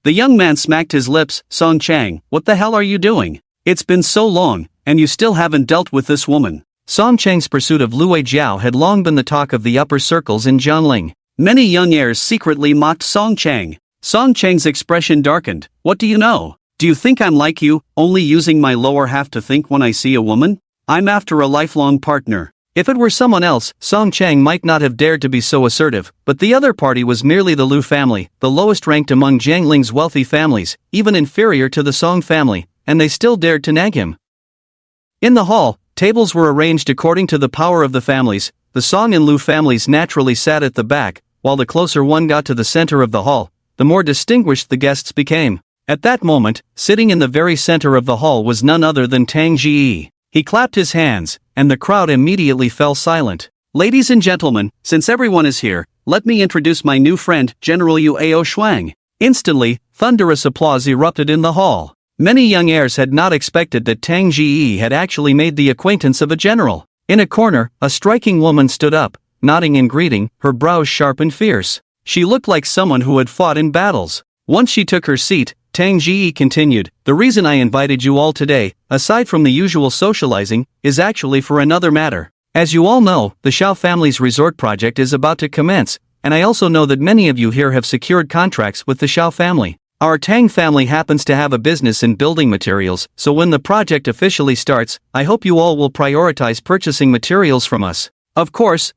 The young man smacked his lips. Song Chang, what the hell are you doing? It's been so long, and you still haven't dealt with this woman. Song Chang's pursuit of Lu Ajiao had long been the talk of the upper circles in Jiangling. Many young heirs secretly mocked Song Chang. Song Chang's expression darkened. What do you know? Do you think I'm like you, only using my lower half to think when I see a woman? I'm after a lifelong partner. If it were someone else, Song Chang might not have dared to be so assertive, but the other party was merely the Lu family, the lowest ranked among Jiangling's wealthy families, even inferior to the Song family, and they still dared to nag him. In the hall, tables were arranged according to the power of the families. The Song and Lu families naturally sat at the back, while the closer one got to the center of the hall, the more distinguished the guests became. At that moment, sitting in the very center of the hall was none other than Tang Ji. He clapped his hands, and the crowd immediately fell silent. Ladies and gentlemen, since everyone is here, let me introduce my new friend, General Yuao Shuang. Instantly, thunderous applause erupted in the hall. Many young heirs had not expected that Tang Ji had actually made the acquaintance of a general. In a corner, a striking woman stood up, nodding in greeting, her brows sharp and fierce. She looked like someone who had fought in battles. Once she took her seat, Tang Ji continued, "The reason I invited you all today, aside from the usual socializing, is actually for another matter. As you all know, the Shao family's resort project is about to commence, and I also know that many of you here have secured contracts with the Shao family. Our Tang family happens to have a business in building materials, so when the project officially starts, I hope you all will prioritize purchasing materials from us. Of course.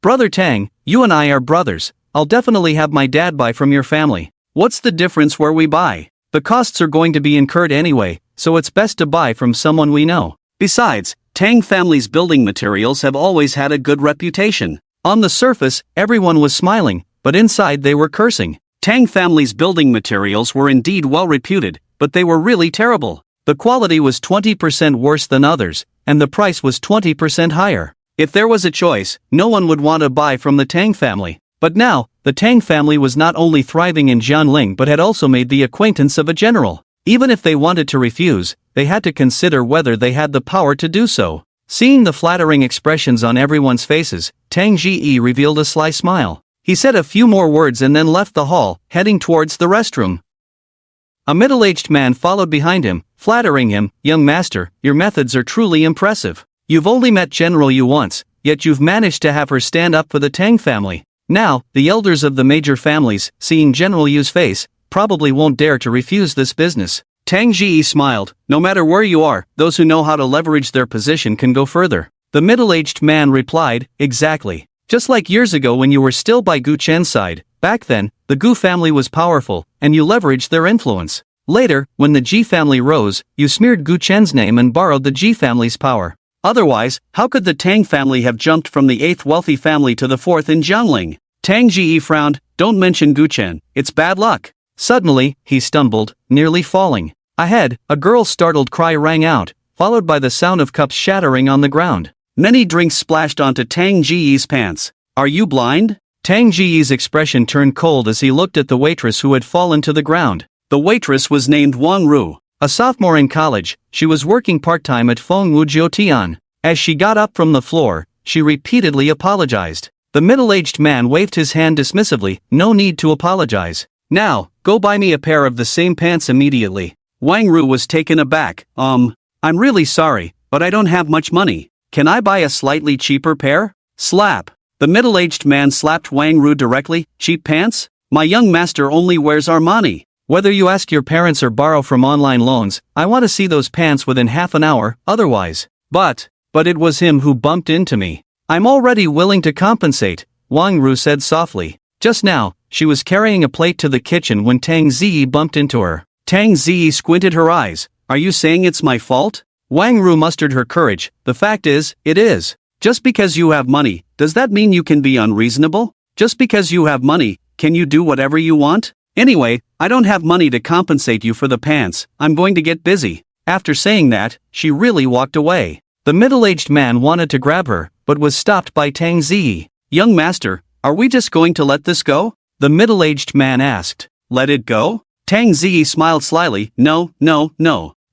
Brother Tang, you and I are brothers. I'll definitely have my dad buy from your family. What's the difference where we buy? The costs are going to be incurred anyway, so it's best to buy from someone we know. Besides, Tang family's building materials have always had a good reputation." On the surface, everyone was smiling, but inside they were cursing. Tang family's building materials were indeed well reputed, but they were really terrible. The quality was 20% worse than others, and the price was 20% higher. If there was a choice, no one would want to buy from the Tang family. But now, the Tang family was not only thriving in Jiangling but had also made the acquaintance of a general. Even if they wanted to refuse, they had to consider whether they had the power to do so. Seeing the flattering expressions on everyone's faces, Tang Ji revealed a sly smile. He said a few more words and then left the hall, heading towards the restroom. A middle-aged man followed behind him, flattering him, "Young master, your methods are truly impressive. You've only met General Yu once, yet you've managed to have her stand up for the Tang family. Now, the elders of the major families, seeing General Yu's face, probably won't dare to refuse this business." Tang Ji smiled. "No matter where you are, those who know how to leverage their position can go further." The middle-aged man replied, "Exactly. Just like years ago when you were still by Gu Chen's side, back then, the Gu family was powerful, and you leveraged their influence. Later, when the Ji family rose, you smeared Gu Chen's name and borrowed the Ji family's power. Otherwise, how could the Tang family have jumped from the 8th wealthy family to the 4th in Jiangling?" Tang Ji frowned. "Don't mention Gu Chen, it's bad luck." Suddenly, he stumbled, nearly falling. Ahead, a girl's startled cry rang out, followed by the sound of cups shattering on the ground. Many drinks splashed onto Tang Ji's pants. "Are you blind?" Tang Ji's expression turned cold as he looked at the waitress who had fallen to the ground. The waitress was named Wang Ru. A sophomore in college, she was working part-time at Fengwu Jiutian. As she got up from the floor, she repeatedly apologized. The middle-aged man waved his hand dismissively. "No need to apologize. Now, go buy me a pair of the same pants immediately." Wang Ru was taken aback. I'm really sorry, but I don't have much money. Can I buy a slightly cheaper pair?" Slap. The middle-aged man slapped Wang Ru directly. "Cheap pants? My young master only wears Armani. Whether you ask your parents or borrow from online loans, I want to see those pants within half an hour, otherwise." But it was him who bumped into me. "I'm already willing to compensate," Wang Ru said softly. Just now, she was carrying a plate to the kitchen when Tang Zi bumped into her. Tang Zi squinted her eyes. "Are you saying it's my fault?" Wang Ru mustered her courage. "The fact is, it is. Just because you have money, does that mean you can be unreasonable? Just because you have money, can you do whatever you want? Anyway, I don't have money to compensate you for the pants, I'm going to get busy." After saying that, she really walked away. The middle-aged man wanted to grab her, but was stopped by Tang Zi. "Young master, are we just going to let this go?" the middle-aged man asked. "Let it go?" Tang Zi smiled slyly. No.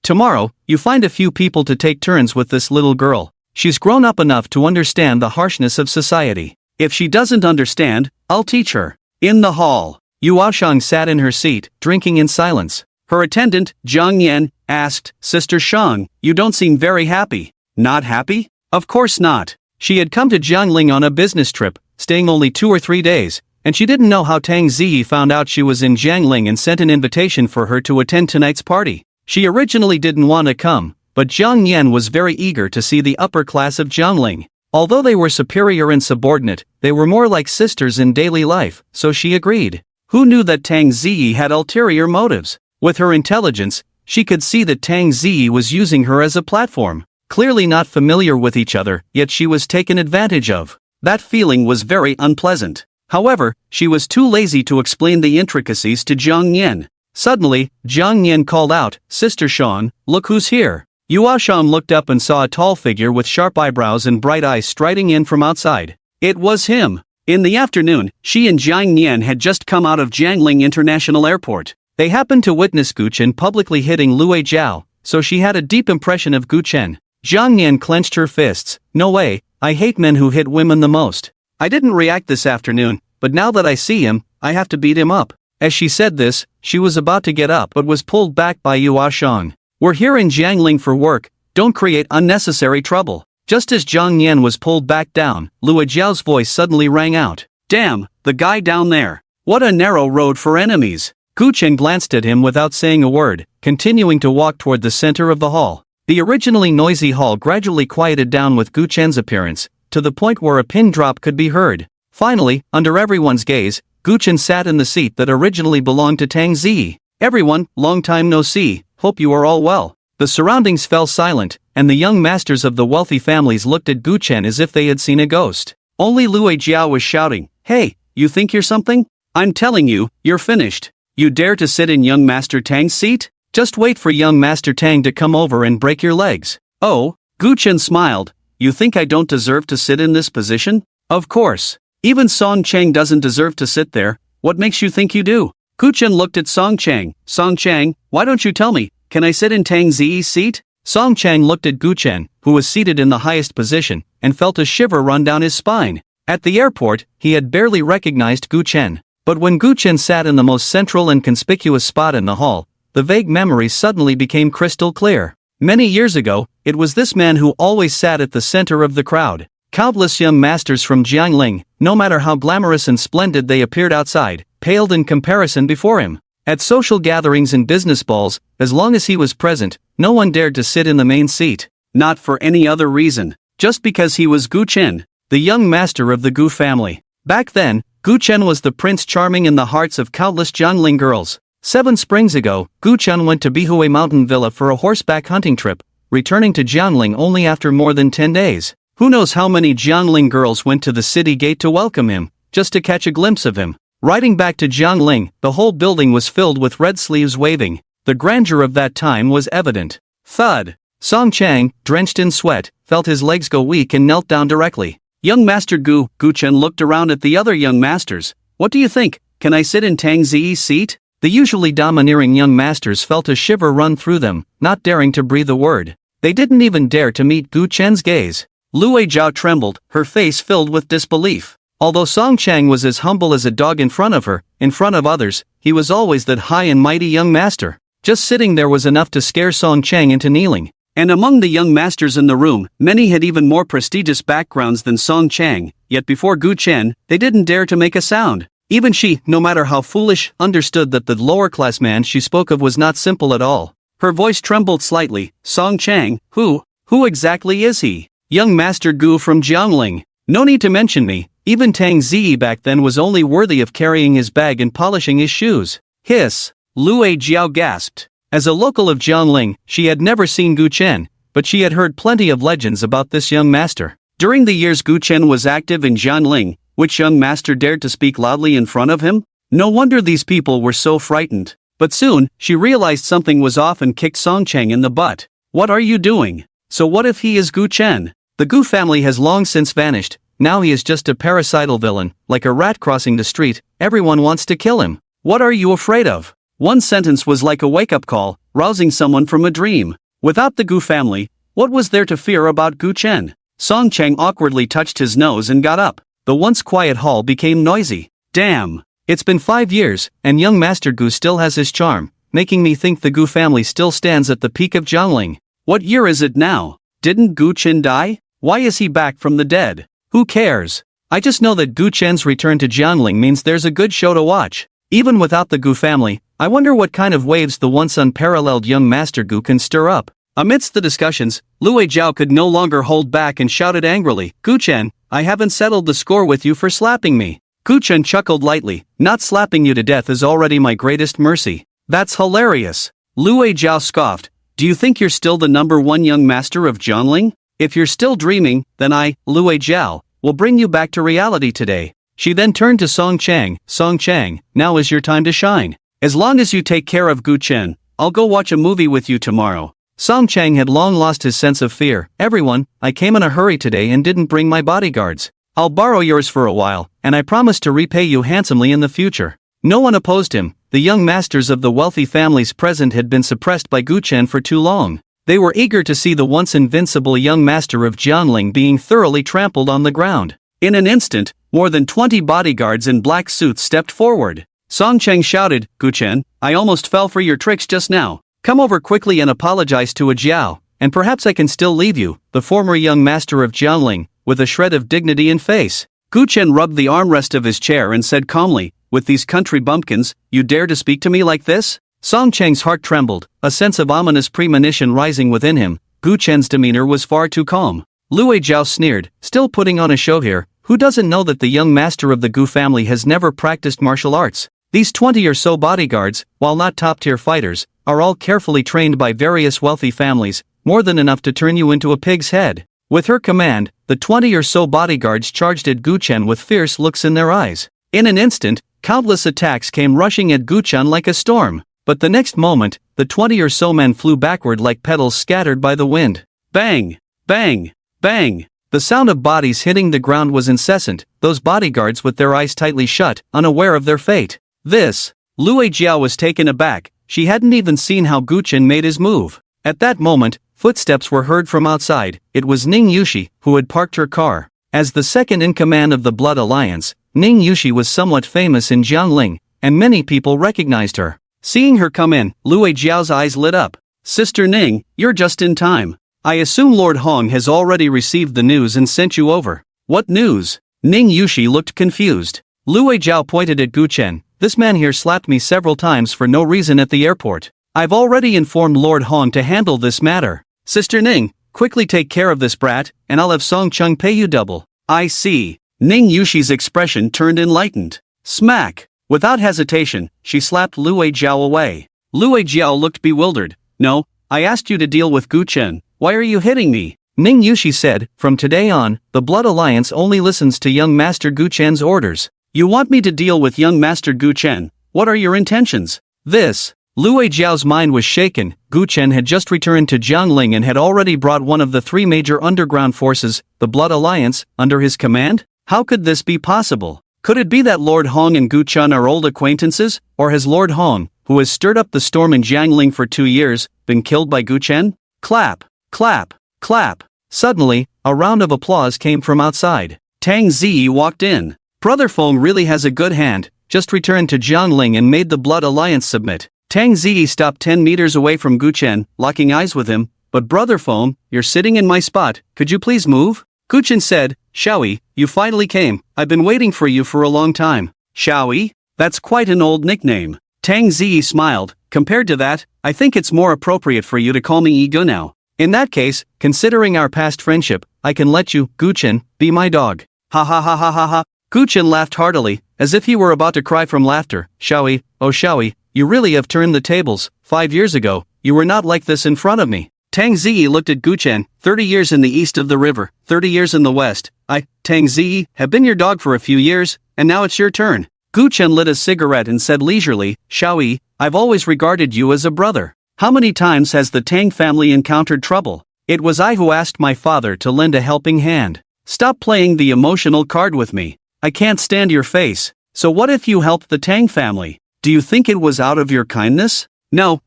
Tomorrow, you find a few people to take turns with this little girl. She's grown up enough to understand the harshness of society. If she doesn't understand, I'll teach her. In the hall, Yu Aoshang sat in her seat, drinking in silence. Her attendant, Zhang Yan, asked, "Sister Shang, you don't seem very happy." "Not happy? Of course not." She had come to Jiangling on a business trip, staying only 2 or 3 days, and she didn't know how Tang Zi found out she was in Jiangling and sent an invitation for her to attend tonight's party. She originally didn't want to come, but Zhang Yan was very eager to see the upper class of Jiangling. Although they were superior and subordinate, they were more like sisters in daily life, so she agreed. Who knew that Tang Zi had ulterior motives? With her intelligence, she could see that Tang Zi was using her as a platform. Clearly not familiar with each other, yet she was taken advantage of. That feeling was very unpleasant. However, she was too lazy to explain the intricacies to Zhang Yan. Suddenly, Jiang Nian called out, "Sister Sean, look who's here." Yuashan looked up and saw a tall figure with sharp eyebrows and bright eyes striding in from outside. It was him. In the afternoon, she and Jiang Nian had just come out of Jiangling International Airport. They happened to witness Gu Chen publicly hitting Lue Jiao, so she had a deep impression of Gu Chen. Jiang Nian clenched her fists. "No way, I hate men who hit women the most. I didn't react this afternoon, but now that I see him, I have to beat him up." As she said this, she was about to get up but was pulled back by Yuashan. "We're here in Jiangling for work, don't create unnecessary trouble." Just as Jiang Nian was pulled back down, Lue Jiao's voice suddenly rang out. "Damn, the guy down there. What a narrow road for enemies." Gu Chen glanced at him without saying a word, continuing to walk toward the center of the hall. The originally noisy hall gradually quieted down with Gu Chen's appearance, to the point where a pin drop could be heard. Finally, under everyone's gaze, Gu Chen sat in the seat that originally belonged to Tang Zi. "Everyone, long time no see, hope you are all well." The surroundings fell silent, and the young masters of the wealthy families looked at Gu Chen as if they had seen a ghost. Only Lue Jiao was shouting, "Hey, you think you're something? I'm telling you, you're finished. You dare to sit in young Master Tang's seat? Just wait for young Master Tang to come over and break your legs." "Oh," Gu Chen smiled, "you think I don't deserve to sit in this position? Of course. Even Song Chang doesn't deserve to sit there, what makes you think you do?" Gu Chen looked at Song Chang. "Song Chang, why don't you tell me, can I sit in Tang Zi's seat?" Song Chang looked at Gu Chen, who was seated in the highest position, and felt a shiver run down his spine. At the airport, he had barely recognized Gu Chen. But when Gu Chen sat in the most central and conspicuous spot in the hall, the vague memories suddenly became crystal clear. Many years ago, it was this man who always sat at the center of the crowd. Countless young masters from Jiangling, no matter how glamorous and splendid they appeared outside, paled in comparison before him. At social gatherings and business balls, as long as he was present, no one dared to sit in the main seat. Not for any other reason, just because he was Gu Chen, the young master of the Gu family. Back then, Gu Chen was the prince charming in the hearts of countless Jiangling girls. 7 springs ago, Gu Chen went to Bihue Mountain Villa for a horseback hunting trip, returning to Jiangling only after more than 10 days. Who knows how many Jiangling girls went to the city gate to welcome him, just to catch a glimpse of him. Riding back to Jiangling, the whole building was filled with red sleeves waving. The grandeur of that time was evident. Thud. Song Chang, drenched in sweat, felt his legs go weak and knelt down directly. "Young Master Gu," Gu Chen looked around at the other young masters. "What do you think? Can I sit in Tang Zi's seat?" The usually domineering young masters felt a shiver run through them, not daring to breathe a word. They didn't even dare to meet Gu Chen's gaze. Lue Jiao trembled, her face filled with disbelief. Although Song Chang was as humble as a dog in front of her, in front of others, he was always that high and mighty young master. Just sitting there was enough to scare Song Chang into kneeling. And among the young masters in the room, many had even more prestigious backgrounds than Song Chang, yet before Gu Chen, they didn't dare to make a sound. Even she, no matter how foolish, understood that the lower-class man she spoke of was not simple at all. Her voice trembled slightly. "Song Chang, who exactly is he?" "Young Master Gu from Jiangling. No need to mention me, even Tang Zi back then was only worthy of carrying his bag and polishing his shoes." Hiss. Lue Jiao gasped. As a local of Jiangling, she had never seen Gu Chen, but she had heard plenty of legends about this young master. During the years Gu Chen was active in Jiangling, which young master dared to speak loudly in front of him? No wonder these people were so frightened. But soon, she realized something was off and kicked Song Chang in the butt. "What are you doing? So what if he is Gu Chen? The Gu family has long since vanished, now he is just a parasital villain, like a rat crossing the street, everyone wants to kill him. What are you afraid of?" One sentence was like a wake-up call, rousing someone from a dream. Without the Gu family, what was there to fear about Gu Chen? Song Chang awkwardly touched his nose and got up. The once quiet hall became noisy. "Damn. It's been 5 years, and young Master Gu still has his charm, making me think the Gu family still stands at the peak of Jiangling. What year is it now? Didn't Gu Chen die? Why is he back from the dead? Who cares? I just know that Gu Chen's return to Jiangling means there's a good show to watch. Even without the Gu family, I wonder what kind of waves the once unparalleled young Master Gu can stir up." Amidst the discussions, Lue Jiao could no longer hold back and shouted angrily, "Gu Chen, I haven't settled the score with you for slapping me." Gu Chen chuckled lightly, "Not slapping you to death is already my greatest mercy." "That's hilarious." Lue Jiao scoffed, "Do you think you're still the #1 young master of Jiangling? If you're still dreaming, then I, Lue Jiao, will bring you back to reality today." She then turned to Song Chang. "Song Chang, now is your time to shine. As long as you take care of Gu Chen, I'll go watch a movie with you tomorrow. Song Chang had long lost his sense of fear. Everyone, I came in a hurry today and didn't bring my bodyguards. I'll borrow yours for a while, and I promise to repay you handsomely in the future. No one opposed him. The young masters of the wealthy families present had been suppressed by Gu Chen for too long. They were eager to see the once invincible young master of Jiangling being thoroughly trampled on the ground. In an instant, more than 20 bodyguards in black suits stepped forward. Song Cheng shouted, Gu Chen, I almost fell for your tricks just now. Come over quickly and apologize to a Jiao, and perhaps I can still leave you, the former young master of Jiangling, with a shred of dignity in face. Gu Chen rubbed the armrest of his chair and said calmly, with these country bumpkins, you dare to speak to me like this? Song Cheng's heart trembled, a sense of ominous premonition rising within him. Gu Chen's demeanor was far too calm. Lue Jiao sneered, still putting on a show here. Who doesn't know that the young master of the Gu family has never practiced martial arts? These 20 or so bodyguards, while not top-tier fighters, are all carefully trained by various wealthy families, more than enough to turn you into a pig's head. With her command, the 20 or so bodyguards charged at Gu Chen with fierce looks in their eyes. In an instant, countless attacks came rushing at Gu Chen like a storm. But the next moment, the 20 or so men flew backward like petals scattered by the wind. Bang! Bang! Bang! The sound of bodies hitting the ground was incessant, those bodyguards with their eyes tightly shut, unaware of their fate. Lue Jiao was taken aback. She hadn't even seen how Gu Chen made his move. At that moment, footsteps were heard from outside. It was Ning Yushi, who had parked her car. As the second in command of the Blood Alliance, Ning Yushi was somewhat famous in Jiangling, and many people recognized her. Seeing her come in, Lue Jiao's eyes lit up. Sister Ning, you're just in time. I assume Lord Hong has already received the news and sent you over. What news? Ning Yushi looked confused. Lue Jiao pointed at Gu Chen. This man here slapped me several times for no reason at the airport. I've already informed Lord Hong to handle this matter. Sister Ning, quickly take care of this brat, and I'll have Song Chung pay you double. I see. Ning Yushi's expression turned enlightened. Smack! Without hesitation, she slapped Lue Jiao away. Lue Jiao looked bewildered. No, I asked you to deal with Gu Chen. Why are you hitting me? Ning Yushi said, from today on, the Blood Alliance only listens to young Master Gu Chen's orders. You want me to deal with young Master Gu Chen? What are your intentions? Lue Jiao's mind was shaken. Gu Chen had just returned to Jiangling and had already brought one of the three major underground forces, the Blood Alliance, under his command? How could this be possible? Could it be that Lord Hong and Gu Chen are old acquaintances, or has Lord Hong, who has stirred up the storm in Jiangling for 2 years, been killed by Gu Chen? Clap, clap, clap. Suddenly, a round of applause came from outside. Tang Ziyi walked in. Brother Feng really has a good hand, just returned to Jiangling and made the Blood Alliance submit. Tang Ziyi stopped 10 meters away from Gu Chen, locking eyes with him. But Brother Feng, you're sitting in my spot, could you please move? Gu Chen said, Shaoyi, you finally came, I've been waiting for you for a long time. Shaoyi? That's quite an old nickname. Tang Ziyi smiled. Compared to that, I think it's more appropriate for you to call me Yi Gu now. In that case, considering our past friendship, I can let you, Gu Chen, be my dog. Ha ha ha ha ha ha. Gu Chen laughed heartily, as if he were about to cry from laughter. Shaoyi, oh Shaoyi, you really have turned the tables. 5 years ago, you were not like this in front of me. Tang Ziyi looked at Gu Chen. 30 years in the east of the river, 30 years in the west. I, Tang Ziyi, have been your dog for a few years, and now it's your turn. Gu Chen lit a cigarette and said leisurely, Shaoyi, I've always regarded you as a brother. How many times has the Tang family encountered trouble? It was I who asked my father to lend a helping hand. Stop playing the emotional card with me. I can't stand your face. So what if you helped the Tang family? Do you think it was out of your kindness? No,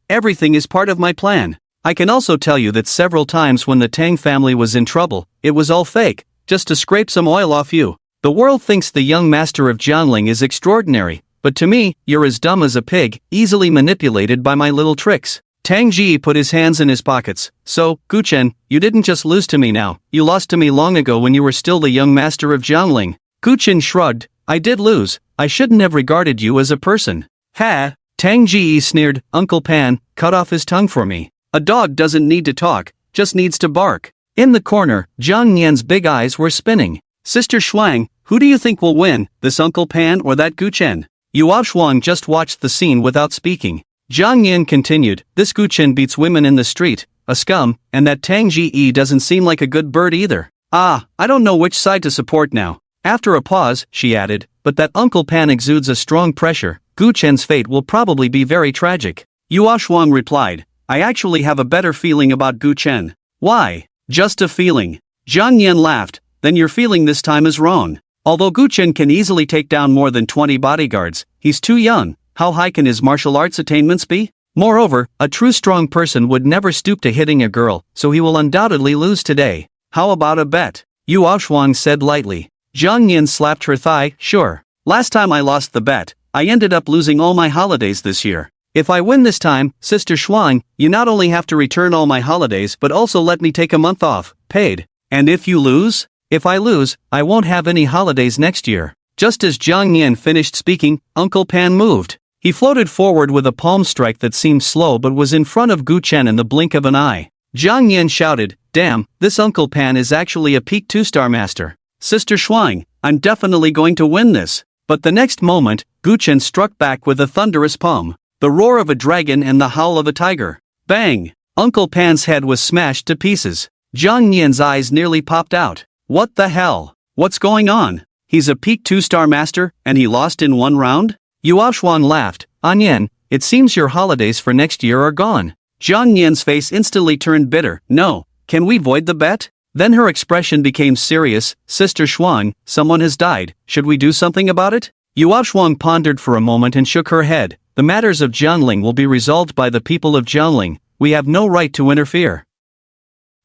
everything is part of my plan. I can also tell you that several times when the Tang family was in trouble, it was all fake, just to scrape some oil off you. The world thinks the young master of Jiangling is extraordinary, but to me, you're as dumb as a pig, easily manipulated by my little tricks. Tang Ji put his hands in his pockets. So, Gu Chen, you didn't just lose to me now, you lost to me long ago when you were still the young master of Jiangling. Gu Chen shrugged. I did lose. I shouldn't have regarded you as a person. Ha! Tang Ji sneered. Uncle Pan, cut off his tongue for me. A dog doesn't need to talk, just needs to bark. In the corner, Zhang Nian's big eyes were spinning. Sister Shuang, who do you think will win, this Uncle Pan or that Gu Chen? Yuao Shuang just watched the scene without speaking. Zhang Nian continued, this Gu Chen beats women in the street, a scum, and that Tang Ji doesn't seem like a good bird either. I don't know which side to support now. After a pause, she added, but that Uncle Pan exudes a strong pressure, Gu Chen's fate will probably be very tragic. Yua Shuang replied, I actually have a better feeling about Gu Chen. Why? Just a feeling. Zhang Yan laughed, then your feeling this time is wrong. Although Gu Chen can easily take down more than 20 bodyguards, he's too young. How high can his martial arts attainments be? Moreover, a true strong person would never stoop to hitting a girl, so he will undoubtedly lose today. How about a bet? Yua Shuang said lightly. Zhang Yan slapped her thigh, sure. Last time I lost the bet, I ended up losing all my holidays this year. If I win this time, Sister Shuang, you not only have to return all my holidays but also let me take a month off, paid. And if you lose? If I lose, I won't have any holidays next year. Just as Zhang Yan finished speaking, Uncle Pan moved. He floated forward with a palm strike that seemed slow but was in front of Gu Chen in the blink of an eye. Zhang Yan shouted, damn, this Uncle Pan is actually a peak 2-star master. Sister Shuang, I'm definitely going to win this. But the next moment, Gu Chen struck back with a thunderous palm. The roar of a dragon and the howl of a tiger. Bang! Uncle Pan's head was smashed to pieces. Zhang Yan's eyes nearly popped out. What the hell? What's going on? He's a peak 2-star master, and he lost in one round? Yua Shuang laughed. Anyan, it seems your holidays for next year are gone. Zhang Yan's face instantly turned bitter. No, can we void the bet? Then her expression became serious. Sister Shuang, someone has died. Should we do something about it? Yua Shuang pondered for a moment and shook her head. The matters of Jiangling will be resolved by the people of Jiangling. We have no right to interfere.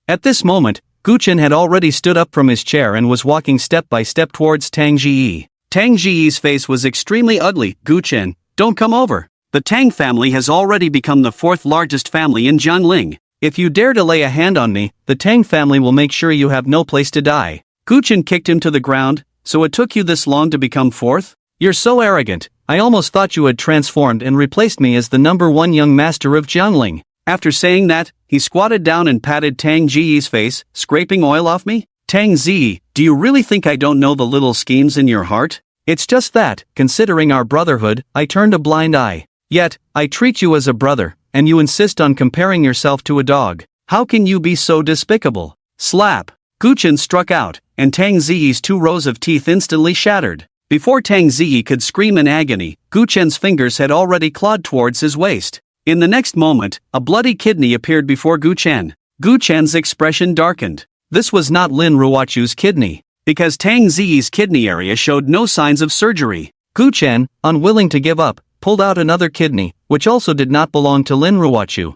At this moment, Gu Chen had already stood up from his chair and was walking step by step towards Tang Jiyi. Tang Jiyi's face was extremely ugly. Gu Chen, don't come over. The Tang family has already become the 4th largest family in Jiangling. If you dare to lay a hand on me, the Tang family will make sure you have no place to die. Gu Chen kicked him to the ground. So it took you this long to become 4th? You're so arrogant. I almost thought you had transformed and replaced me as the #1 young master of Jiangling. After saying that, he squatted down and patted Tang Jiyi's face, scraping oil off me. Tang Ziyi, do you really think I don't know the little schemes in your heart? It's just that, considering our brotherhood, I turned a blind eye. Yet, I treat you as a brother, and you insist on comparing yourself to a dog. How can you be so despicable? Slap! Gu Chen struck out, and Tang Ziyi's 2 rows of teeth instantly shattered. Before Tang Ziyi could scream in agony, Gu Chen's fingers had already clawed towards his waist. In the next moment, a bloody kidney appeared before Gu Chen. Gu Chen's expression darkened. This was not Lin Ruochu's kidney, because Tang Ziyi's kidney area showed no signs of surgery. Gu Chen, unwilling to give up, pulled out another kidney, which also did not belong to Lin Ruochu.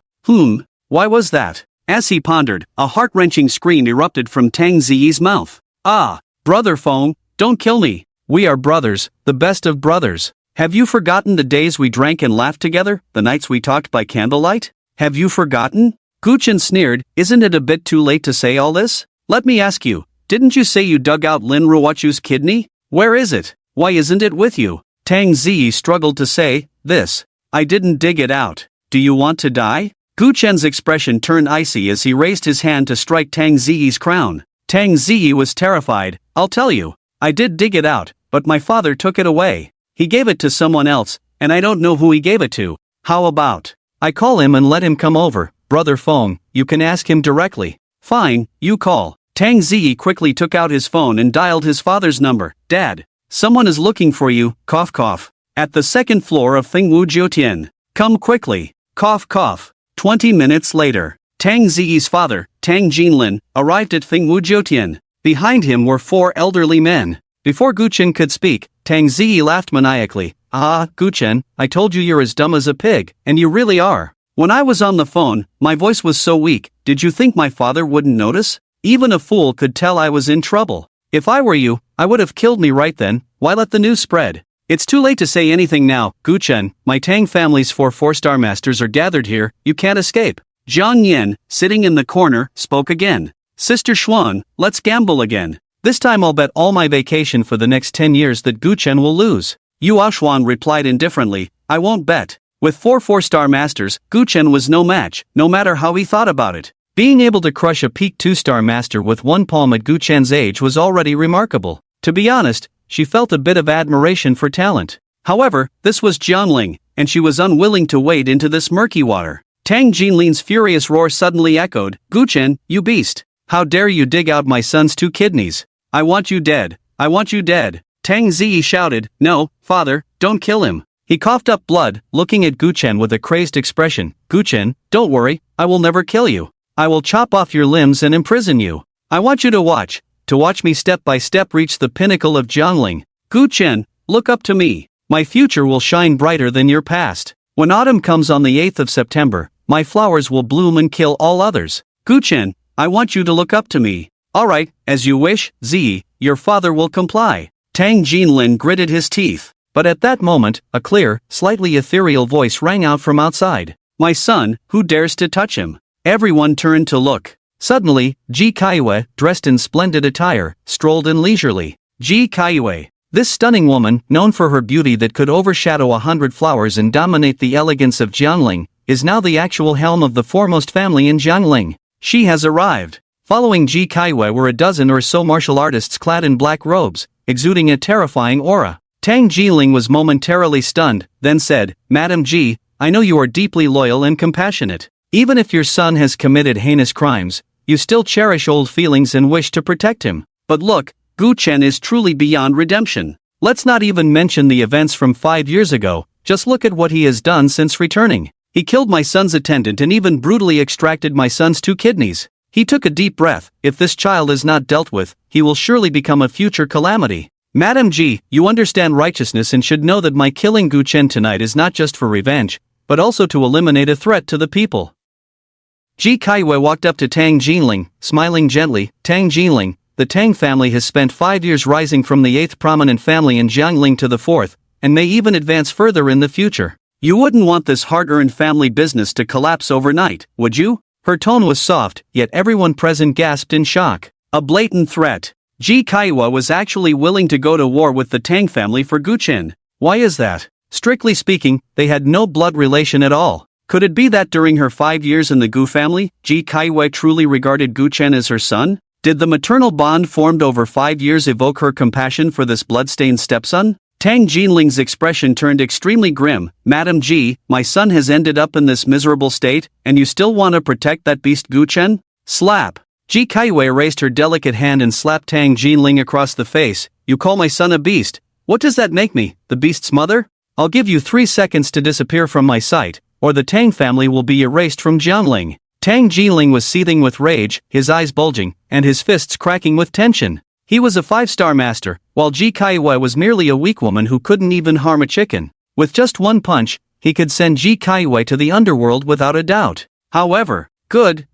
Why was that? As he pondered, a heart-wrenching scream erupted from Tang Ziyi's mouth. Ah, Brother Feng, don't kill me. We are brothers, the best of brothers. Have you forgotten the days we drank and laughed together, the nights we talked by candlelight? Have you forgotten? Gu Chen sneered, isn't it a bit too late to say all this? Let me ask you, didn't you say you dug out Lin Ruochu's kidney? Where is it? Why isn't it with you? Tang Ziyi struggled to say, this. I didn't dig it out. Do you want to die? Gu Chen's expression turned icy as he raised his hand to strike Tang Ziyi's crown. Tang Ziyi was terrified. I'll tell you. I did dig it out, but my father took it away. He gave it to someone else, and I don't know who he gave it to. How about I call him and let him come over? Brother Feng, you can ask him directly. Fine, you call. Tang Ziyi quickly took out his phone and dialed his father's number. Dad, someone is looking for you, cough cough. At the 2nd floor of Thingwu Jiutian. Come quickly, cough cough. 20 minutes later, Tang Ziyi's father, Tang Jinlin, arrived at Thingwu Jiutian. Behind him were 4 elderly men. Before Gu Chen could speak, Tang Ziyi laughed maniacally. Ah, Gu Chen, I told you you're as dumb as a pig, and you really are. When I was on the phone, my voice was so weak, did you think my father wouldn't notice? Even a fool could tell I was in trouble. If I were you, I would have killed me right then. Why let the news spread? It's too late to say anything now, Gu Chen. My Tang family's 4 4-star masters are gathered here, you can't escape. Zhang Yan, sitting in the corner, spoke again. Sister Shuang, let's gamble again. This time I'll bet all my vacation for the next 10 years that Gu Chen will lose. Yua Shuang replied indifferently, I won't bet. With 4 4-star masters, Gu Chen was no match, no matter how he thought about it. Being able to crush a peak 2-star master with one palm at Gu Chen's age was already remarkable. To be honest, she felt a bit of admiration for talent. However, this was Jiangling, and she was unwilling to wade into this murky water. Tang Jinlin's furious roar suddenly echoed, Gu Chen, you beast! How dare you dig out my son's 2 kidneys? I want you dead. I want you dead. Tang Ziyi shouted, no, father, don't kill him. He coughed up blood, looking at Gu Chen with a crazed expression. Gu Chen, don't worry, I will never kill you. I will chop off your limbs and imprison you. I want you to watch me step by step reach the pinnacle of Jiangling. Gu Chen, look up to me. My future will shine brighter than your past. When autumn comes on the 8th of September, my flowers will bloom and kill all others. Gu Chen, I want you to look up to me. Alright, as you wish, Ziyi, your father will comply. Tang Jinlin gritted his teeth. But at that moment, a clear, slightly ethereal voice rang out from outside. My son, who dares to touch him? Everyone turned to look. Suddenly, Ji Kaiyue, dressed in splendid attire, strolled in leisurely. Ji Kaiyue. This stunning woman, known for her beauty that could overshadow 100 flowers and dominate the elegance of Jiangling, is now the actual helm of the foremost family in Jiangling. She has arrived. Following Ji Kaiyue were a dozen or so martial artists clad in black robes, exuding a terrifying aura. Tang Jiling was momentarily stunned, then said, Madam Ji, I know you are deeply loyal and compassionate. Even if your son has committed heinous crimes, you still cherish old feelings and wish to protect him. But look, Gu Chen is truly beyond redemption. Let's not even mention the events from 5 years ago, just look at what he has done since returning. He killed my son's attendant and even brutally extracted my son's 2 kidneys. He took a deep breath. If this child is not dealt with, he will surely become a future calamity. Madam Ji, you understand righteousness and should know that my killing Gu Chen tonight is not just for revenge, but also to eliminate a threat to the people. Ji Kaiyue walked up to Tang Jinling, smiling gently. Tang Jinling, the Tang family has spent 5 years rising from the 8th prominent family in Jiangling to the 4th, and may even advance further in the future. You wouldn't want this hard-earned family business to collapse overnight, would you? Her tone was soft, yet everyone present gasped in shock. A blatant threat. Ji Kaiyue was actually willing to go to war with the Tang family for Gu Chen. Why is that? Strictly speaking, they had no blood relation at all. Could it be that during her 5 years in the Gu family, Ji Kaiyue truly regarded Gu Chen as her son? Did the maternal bond formed over 5 years evoke her compassion for this blood-stained stepson? Tang Jinling's expression turned extremely grim. Madam Ji, my son has ended up in this miserable state, and you still want to protect that beast Gu Chen? Slap! Ji Kaiyue raised her delicate hand and slapped Tang Jinling across the face. You call my son a beast? What does that make me, the beast's mother? I'll give you 3 seconds to disappear from my sight, or the Tang family will be erased from Jiangling. Tang Jinling was seething with rage, his eyes bulging, and his fists cracking with tension. He was a 5-star master, while Ji Kaiyue was merely a weak woman who couldn't even harm a chicken. With just one punch, he could send Ji Kaiyue to the underworld without a doubt. However, good.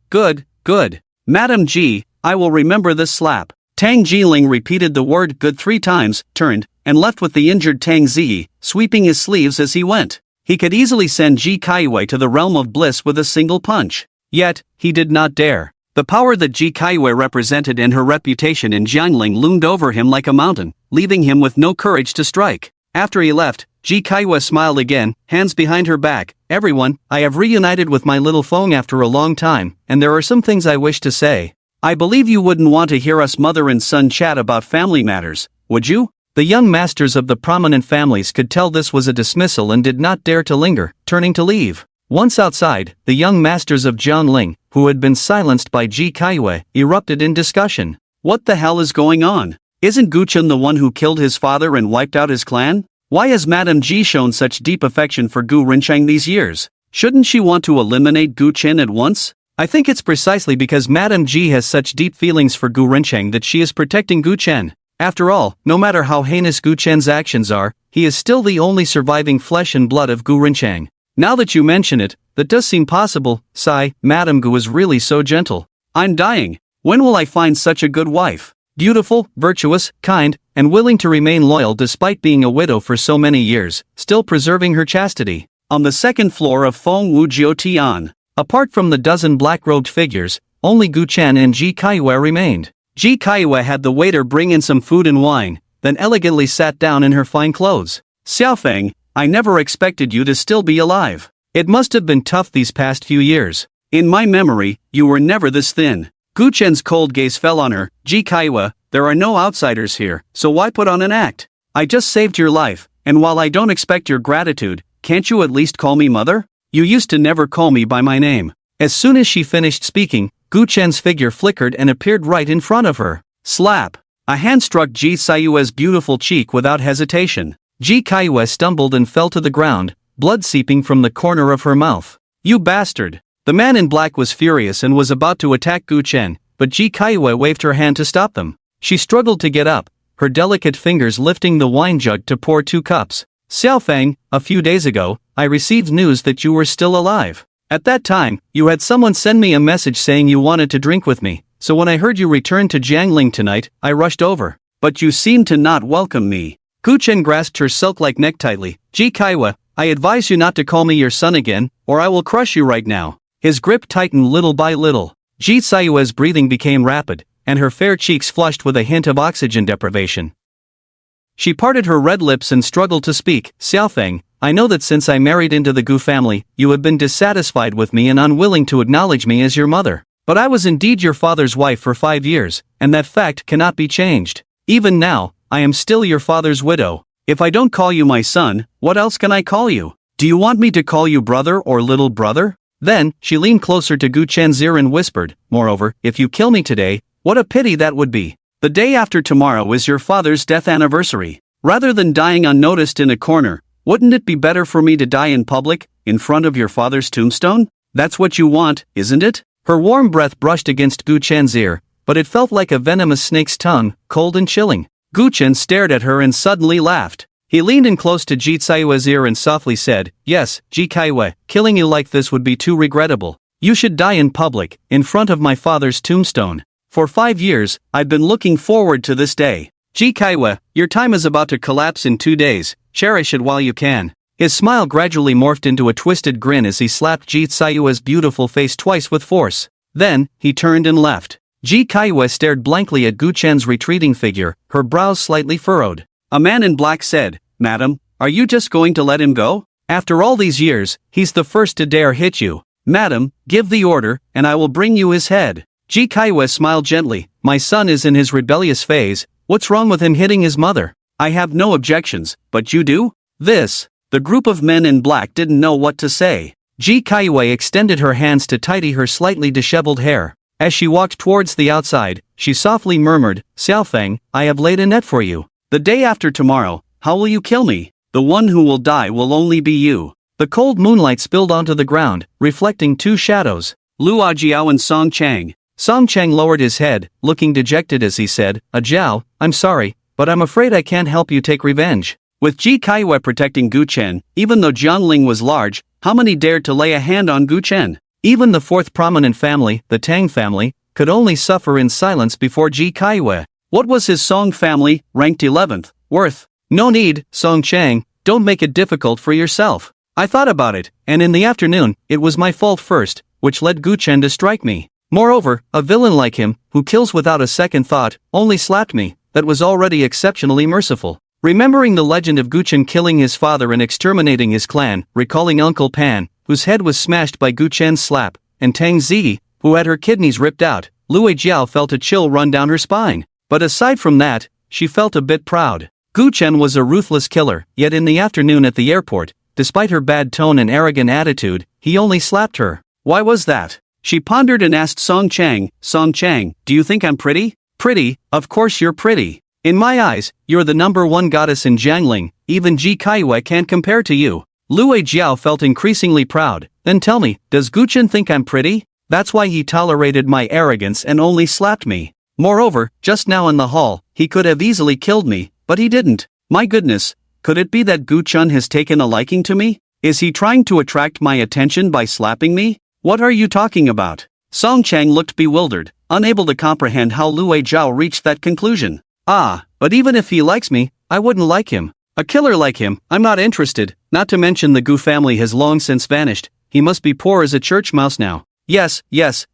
Madam Ji, I will remember this slap. Tang Jiling repeated the word good 3 times, turned, and left with the injured Tang Ziyi, sweeping his sleeves as he went. He could easily send Ji Kaiyue to the realm of bliss with a single punch. Yet, he did not dare. The power that Ji Kaiyue represented and her reputation in Jiangling loomed over him like a mountain, leaving him with no courage to strike. After he left, Ji Kaiyue smiled again, hands behind her back. Everyone, I have reunited with my little Feng after a long time, and there are some things I wish to say. I believe you wouldn't want to hear us mother and son chat about family matters, would you? The young masters of the prominent families could tell this was a dismissal and did not dare to linger, turning to leave. Once outside, the young masters of Jiangling, who had been silenced by Ji Kaiyue, erupted in discussion. What the hell is going on? Isn't Gu Chen the one who killed his father and wiped out his clan? Why has Madame Ji shown such deep affection for Gu Rencheng these years? Shouldn't she want to eliminate Gu Chen at once? I think it's precisely because Madame Ji has such deep feelings for Gu Rencheng that she is protecting Gu Chen. After all, no matter how heinous Gu Chen's actions are, he is still the only surviving flesh and blood of Gu Rencheng. Now that you mention it, that does seem possible. Sigh, Madame Gu is really so gentle. I'm dying. When will I find such a good wife? Beautiful, virtuous, kind, and willing to remain loyal despite being a widow for so many years, still preserving her chastity. On the 2nd floor of Feng Wujiu Tian, apart from the dozen black-robed figures, only Gu Chen and Ji Kaiyue remained. Ji Kaiyue had the waiter bring in some food and wine, then elegantly sat down in her fine clothes. Xiaofeng, I never expected you to still be alive. It must have been tough these past few years. In my memory, you were never this thin. Gu Chen's cold gaze fell on her. Ji Kaiyue, there are no outsiders here, so why put on an act? I just saved your life, and while I don't expect your gratitude, can't you at least call me mother? You used to never call me by my name. As soon as she finished speaking, Gu Chen's figure flickered and appeared right in front of her. Slap! A hand struck Ji Kaiyue's beautiful cheek without hesitation. Ji Kaiue stumbled and fell to the ground, blood seeping from the corner of her mouth. You bastard! The man in black was furious and was about to attack Gu Chen, but Ji Kaiue waved her hand to stop them. She struggled to get up, her delicate fingers lifting the wine jug to pour 2 cups. Xiaofeng, a few days ago, I received news that you were still alive. At that time, you had someone send me a message saying you wanted to drink with me, so when I heard you return to Jiangling tonight, I rushed over. But you seemed to not welcome me. Gu Chen grasped her silk-like neck tightly. Ji Kaiue, I advise you not to call me your son again, or I will crush you right now. His grip tightened little by little. Ji Kaiue's breathing became rapid, and her fair cheeks flushed with a hint of oxygen deprivation. She parted her red lips and struggled to speak. Xiaofeng, I know that since I married into the Gu family, you have been dissatisfied with me and unwilling to acknowledge me as your mother. But I was indeed your father's wife for 5 years, and that fact cannot be changed. Even now, I am still your father's widow. If I don't call you my son, what else can I call you? Do you want me to call you brother or little brother? Then, she leaned closer to Gu Chen's ear and whispered, moreover, if you kill me today, what a pity that would be. The day after tomorrow is your father's death anniversary. Rather than dying unnoticed in a corner, wouldn't it be better for me to die in public, in front of your father's tombstone? That's what you want, isn't it? Her warm breath brushed against Gu Chen's ear, but it felt like a venomous snake's tongue, cold and chilling. Gu Chen stared at her and suddenly laughed. He leaned in close to Ji Kaiue's ear and softly said, yes, Ji Kaiue, killing you like this would be too regrettable. You should die in public, in front of my father's tombstone. For 5 years, I've been looking forward to this day. Ji Kaiue, your time is about to collapse in 2 days, cherish it while you can. His smile gradually morphed into a twisted grin as he slapped Ji Kaiue's beautiful face twice with force. Then, he turned and left. Ji Kaiue stared blankly at Gu Chen's retreating figure, her brows slightly furrowed. A man in black said, Madam, are you just going to let him go? After all these years, he's the first to dare hit you. Madam, give the order, and I will bring you his head. Ji Kaiue smiled gently. My son is in his rebellious phase, what's wrong with him hitting his mother? I have no objections, but you do? The group of men in black didn't know what to say. Ji Kaiue extended her hands to tidy her slightly disheveled hair. As she walked towards the outside, she softly murmured, Xiaofeng, I have laid a net for you. The day after tomorrow, how will you kill me? The one who will die will only be you. The cold moonlight spilled onto the ground, reflecting 2 shadows. Luo Jiao and Song Chang. Song Chang lowered his head, looking dejected as he said, Jiao, I'm sorry, but I'm afraid I can't help you take revenge. With Ji Kaiue protecting Gu Chen, even though Jiangling was large, how many dared to lay a hand on Gu Chen? Even the 4th prominent family, the Tang family, could only suffer in silence before Ji Kaiue. What was his Song family, ranked 11th, worth? No need, Song Chang, don't make it difficult for yourself. I thought about it, and in the afternoon, it was my fault first, which led Gu Chen to strike me. Moreover, a villain like him, who kills without a second thought, only slapped me, that was already exceptionally merciful. Remembering the legend of Gu Chen killing his father and exterminating his clan, recalling Uncle Pan, whose head was smashed by Gu Chen's slap, and Tang Zi, who had her kidneys ripped out, Luo Jiao felt a chill run down her spine. But aside from that, she felt a bit proud. Gu Chen was a ruthless killer, yet in the afternoon at the airport, despite her bad tone and arrogant attitude, he only slapped her. Why was that? She pondered and asked Song Chang, do you think I'm pretty? Pretty, of course you're pretty. In my eyes, you're the #1 goddess in Jiangling, even Ji Kaiue can't compare to you. Luo Jiao felt increasingly proud. Then tell me, does Gu Chen think I'm pretty? That's why he tolerated my arrogance and only slapped me. Moreover, just now in the hall, he could have easily killed me, but he didn't. My goodness, could it be that Gu Chen has taken a liking to me? Is he trying to attract my attention by slapping me? What are you talking about? Song Chang looked bewildered, unable to comprehend how Luo Jiao reached that conclusion. But even if he likes me, I wouldn't like him. A killer like him, I'm not interested, not to mention the Gu family has long since vanished, he must be poor as a church mouse now. Yes,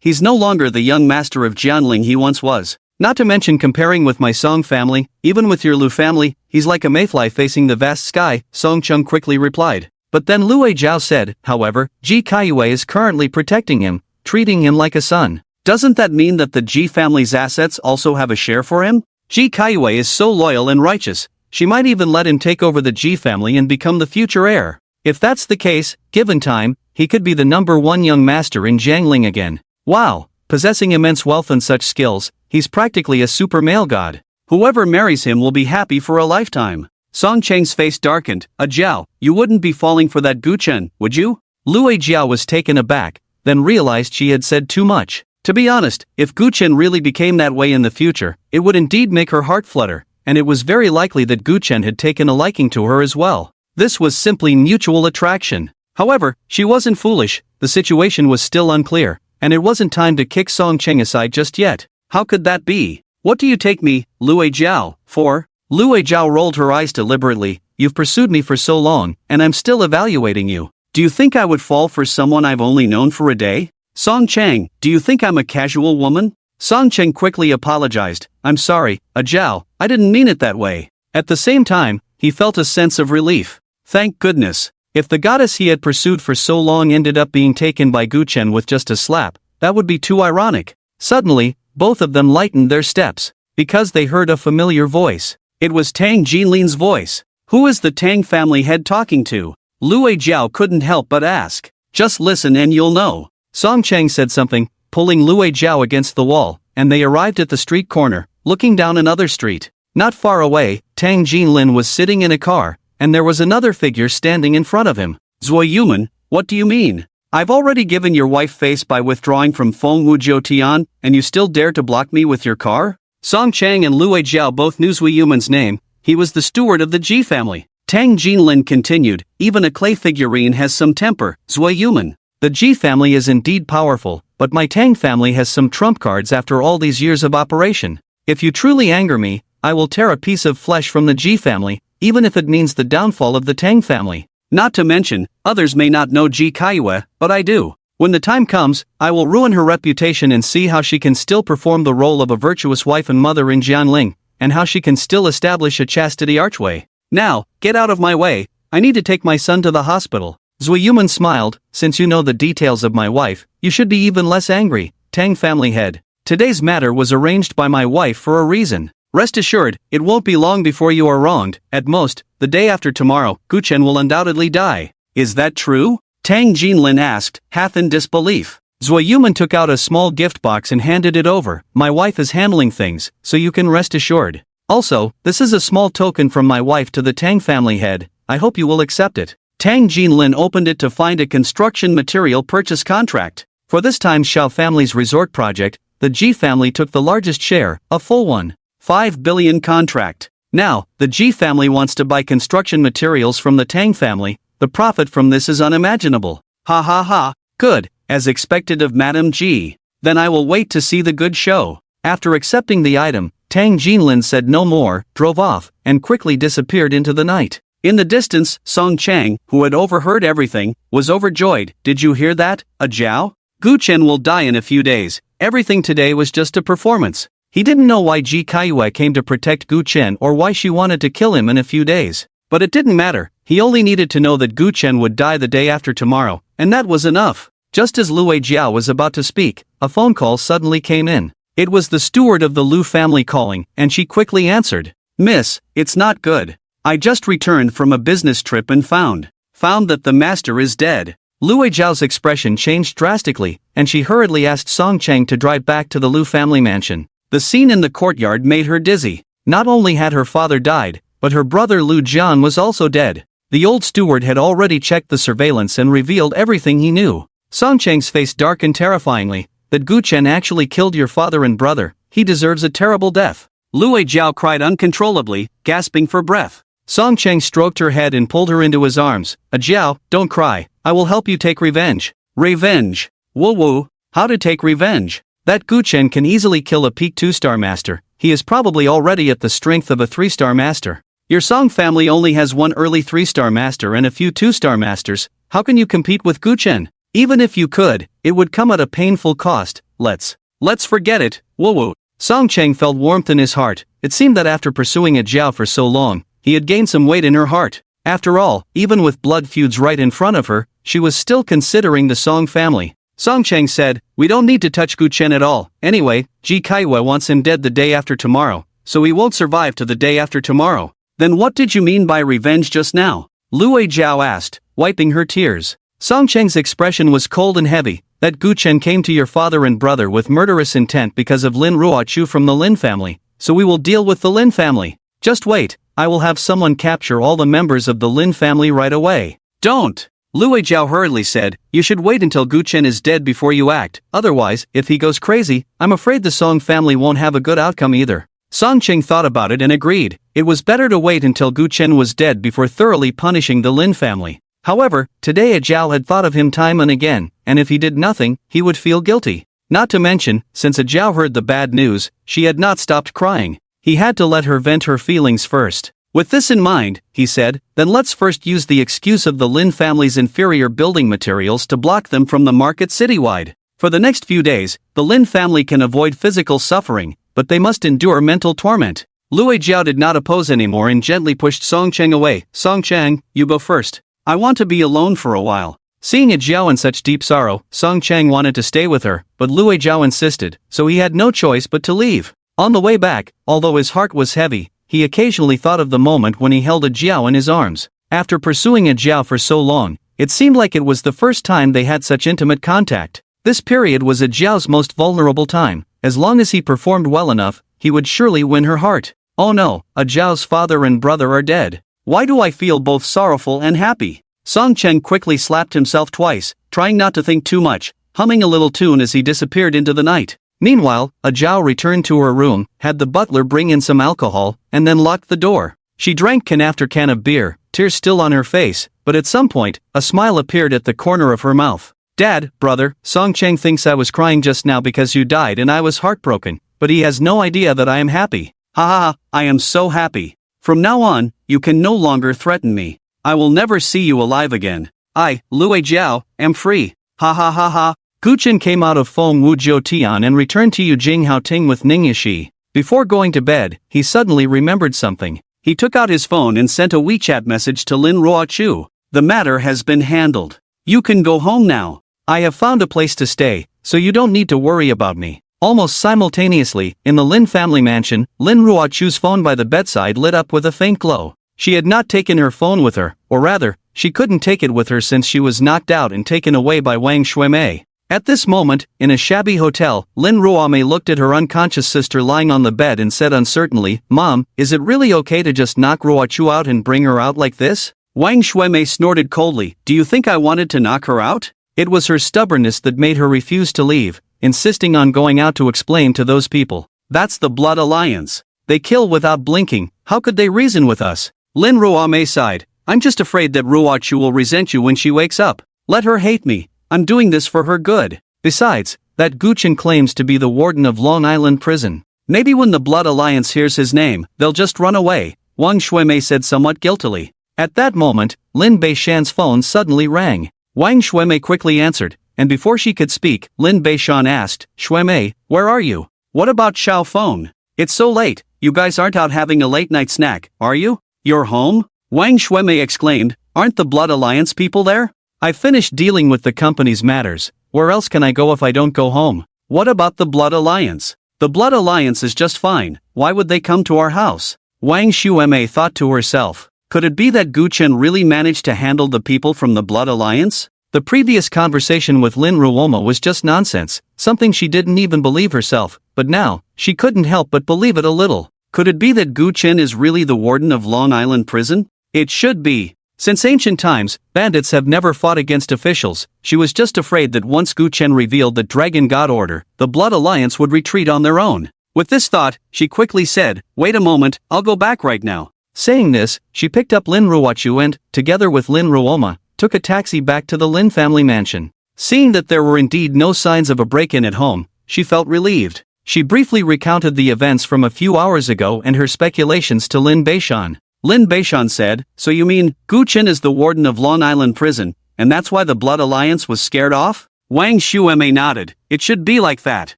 he's no longer the young master of Jianling he once was. Not to mention comparing with my Song family, even with your Lu family, he's like a mayfly facing the vast sky, Song Chung quickly replied. But then Luo Jiao said, however, Ji Kaiue is currently protecting him, treating him like a son. Doesn't that mean that the Ji family's assets also have a share for him? Ji Kaiue is so loyal and righteous, she might even let him take over the Ji family and become the future heir. If that's the case, given time, he could be the #1 young master in Jiangling again. Wow, possessing immense wealth and such skills, he's practically a super male god. Whoever marries him will be happy for a lifetime. Song Chang's face darkened. Jiao, you wouldn't be falling for that Guchen, would you? Lue Jiao was taken aback, then realized she had said too much. To be honest, if Guchen really became that way in the future, it would indeed make her heart flutter, and it was very likely that Guchen had taken a liking to her as well. This was simply mutual attraction. However, she wasn't foolish, the situation was still unclear, and it wasn't time to kick Song Chang aside just yet. How could that be? What do you take me, Lue Jiao, for? Lue Jiao rolled her eyes deliberately. You've pursued me for so long, and I'm still evaluating you. Do you think I would fall for someone I've only known for a day? Song Chang, do you think I'm a casual woman? Song Chang quickly apologized. I'm sorry, Jiao, I didn't mean it that way. At the same time, he felt a sense of relief. Thank goodness. If the goddess he had pursued for so long ended up being taken by Guchen with just a slap, that would be too ironic. Suddenly, both of them lightened their steps, because they heard a familiar voice. It was Tang Jinlin's voice. Who is the Tang family head talking to? Lue Jiao couldn't help but ask. Just listen and you'll know. Song Chang said something, pulling Lue Jiao against the wall, and they arrived at the street corner, looking down another street. Not far away, Tang Jinlin was sitting in a car, and there was another figure standing in front of him. Zui Yuman, what do you mean? I've already given your wife face by withdrawing from Feng Wujiu Tian, and you still dare to block me with your car? Song Chang and Lue Jiao both knew Zui Yuman's name. He was the steward of the Ji family. Tang Jinlin continued, even a clay figurine has some temper, Zui Yuman. The Ji family is indeed powerful, but my Tang family has some trump cards after all these years of operation. If you truly anger me, I will tear a piece of flesh from the Ji family, even if it means the downfall of the Tang family. Not to mention, others may not know Ji Kaiyue, but I do. When the time comes, I will ruin her reputation and see how she can still perform the role of a virtuous wife and mother in Jianling, and how she can still establish a chastity archway. Now, get out of my way, I need to take my son to the hospital. Zui Yuman smiled, since you know the details of my wife, you should be even less angry, Tang family head. Today's matter was arranged by my wife for a reason. Rest assured, it won't be long before you are wronged. At most, the day after tomorrow, Guchen will undoubtedly die. Is that true? Tang Jinlin asked, half in disbelief. Zui Yuman took out a small gift box and handed it over. My wife is handling things, so you can rest assured. Also, this is a small token from my wife to the Tang family head. I hope you will accept it. Tang Jinlin opened it to find a construction material purchase contract. For this time Xiao family's resort project, the Ji family took the largest share, a full one. 5 billion contract. Now, the Ji family wants to buy construction materials from the Tang family. The profit from this is unimaginable. Ha ha ha, good, as expected of Madame Ji. Then I will wait to see the good show. After accepting the item, Tang Jinlin said no more, drove off, and quickly disappeared into the night. In the distance, Song Chang, who had overheard everything, was overjoyed. Did you hear that, Jiao? Guchen will die in a few days. Everything today was just a performance. He didn't know why Ji Kaiyue came to protect Guchen or why she wanted to kill him in a few days. But it didn't matter, he only needed to know that Guchen would die the day after tomorrow, and that was enough. Just as Lue Jiao was about to speak, a phone call suddenly came in. It was the steward of the Lu family calling, and she quickly answered. Miss, it's not good. I just returned from a business trip and found that the master is dead. Lue Jiao's expression changed drastically, and she hurriedly asked Song Chang to drive back to the Lu family mansion. The scene in the courtyard made her dizzy. Not only had her father died, but her brother Lu Jian was also dead. The old steward had already checked the surveillance and revealed everything he knew. Song Chang's face darkened terrifyingly. That Guchen actually killed your father and brother, he deserves a terrible death. Lue Jiao cried uncontrollably, gasping for breath. Song Chang stroked her head and pulled her into his arms. Jiao, don't cry, I will help you take revenge. Revenge? Woo-woo, how to take revenge? That Guchen can easily kill a peak 2-star master. He is probably already at the strength of a 3-star master. Your Song family only has one early 3-star master and a few 2-star masters. How can you compete with Guchen? Even if you could, it would come at a painful cost. Let's forget it, woo-woo. Song Chang felt warmth in his heart. It seemed that after pursuing a Jiao for so long, he had gained some weight in her heart. After all, even with blood feuds right in front of her, she was still considering the Song family. Song Chang said, we don't need to touch Guchen at all. Anyway, Ji Kaiyue wants him dead the day after tomorrow, so he won't survive to the day after tomorrow. Then what did you mean by revenge just now? Lue Jiao asked, wiping her tears. Song Chang's expression was cold and heavy. That Guchen came to your father and brother with murderous intent because of Lin Ruochu from the Lin family, so we will deal with the Lin family. Just wait, I will have someone capture all the members of the Lin family right away. Don't! Luo Jiao hurriedly said, you should wait until Gu Chen is dead before you act, otherwise, if he goes crazy, I'm afraid the Song family won't have a good outcome either. Song Qing thought about it and agreed. It was better to wait until Gu Chen was dead before thoroughly punishing the Lin family. However, today Jiao had thought of him time and again, and if he did nothing, he would feel guilty. Not to mention, since Jiao heard the bad news, she had not stopped crying. He had to let her vent her feelings first. With this in mind, he said, then let's first use the excuse of the Lin family's inferior building materials to block them from the market citywide. For the next few days, the Lin family can avoid physical suffering, but they must endure mental torment. Luo Jiao did not oppose anymore and gently pushed Song Cheng away. Song Cheng, you go first. I want to be alone for a while. Seeing Jiao in such deep sorrow, Song Cheng wanted to stay with her, but Luo Jiao insisted, so he had no choice but to leave. On the way back, although his heart was heavy, he occasionally thought of the moment when he held Jiao in his arms. After pursuing Jiao for so long, it seemed like it was the first time they had such intimate contact. This period was Jiao's most vulnerable time. As long as he performed well enough, he would surely win her heart. Oh no, Jiao's father and brother are dead. Why do I feel both sorrowful and happy? Song Cheng quickly slapped himself twice, trying not to think too much, humming a little tune as he disappeared into the night. Meanwhile, Jiao returned to her room, had the butler bring in some alcohol, and then locked the door. She drank can after can of beer, tears still on her face, but at some point, a smile appeared at the corner of her mouth. Dad, brother, Song Cheng thinks I was crying just now because you died and I was heartbroken, but he has no idea that I am happy. Ha ha ha, I am so happy. From now on, you can no longer threaten me. I will never see you alive again. I, Luo Jiao, am free. Ha ha ha ha. Gu Chen came out of Feng Wujiu Tian and returned to Yujing Haoting with Ning Yishi. Before going to bed, he suddenly remembered something. He took out his phone and sent a WeChat message to Lin Ruochu. The matter has been handled. You can go home now. I have found a place to stay, so you don't need to worry about me. Almost simultaneously, in the Lin family mansion, Lin Ruochu's phone by the bedside lit up with a faint glow. She had not taken her phone with her, or rather, she couldn't take it with her since she was knocked out and taken away by Wang Shuimei. At this moment, in a shabby hotel, Lin Ruomei looked at her unconscious sister lying on the bed and said uncertainly, Mom, is it really okay to just knock Ruochu out and bring her out like this? Wang Shuimei snorted coldly, do you think I wanted to knock her out? It was her stubbornness that made her refuse to leave, insisting on going out to explain to those people. That's the Blood Alliance. They kill without blinking, how could they reason with us? Lin Ruomei sighed, I'm just afraid that Ruochu will resent you when she wakes up. Let her hate me. I'm doing this for her good. Besides, that Gu Chen claims to be the warden of Long Island Prison. Maybe when the Blood Alliance hears his name, they'll just run away, Wang Shuimei said somewhat guiltily. At that moment, Lin Beishan's phone suddenly rang. Wang Shuimei quickly answered, and before she could speak, Lin Beishan asked, Shuimei, where are you? What about Xiao phone? It's so late, you guys aren't out having a late-night snack, are you? You're home? Wang Shuimei exclaimed, aren't the Blood Alliance people there? I finished dealing with the company's matters. Where else can I go if I don't go home? What about the Blood Alliance? The Blood Alliance is just fine. Why would they come to our house? Wang Shuimei thought to herself. Could it be that Gu Chen really managed to handle the people from the Blood Alliance? The previous conversation with Lin Ruoma was just nonsense, something she didn't even believe herself, but now, she couldn't help but believe it a little. Could it be that Gu Chen is really the warden of Long Island Prison? It should be. Since ancient times, bandits have never fought against officials. She was just afraid that once Gu Chen revealed the Dragon God Order, the Blood Alliance would retreat on their own. With this thought, she quickly said, wait a moment, I'll go back right now. Saying this, she picked up Lin Ruochu and, together with Lin Ruoma, took a taxi back to the Lin family mansion. Seeing that there were indeed no signs of a break-in at home, she felt relieved. She briefly recounted the events from a few hours ago and her speculations to Lin Beishan. Lin Beishan said, so you mean, Gu Chen is the warden of Long Island Prison, and that's why the Blood Alliance was scared off? Wang Shuimei nodded, it should be like that.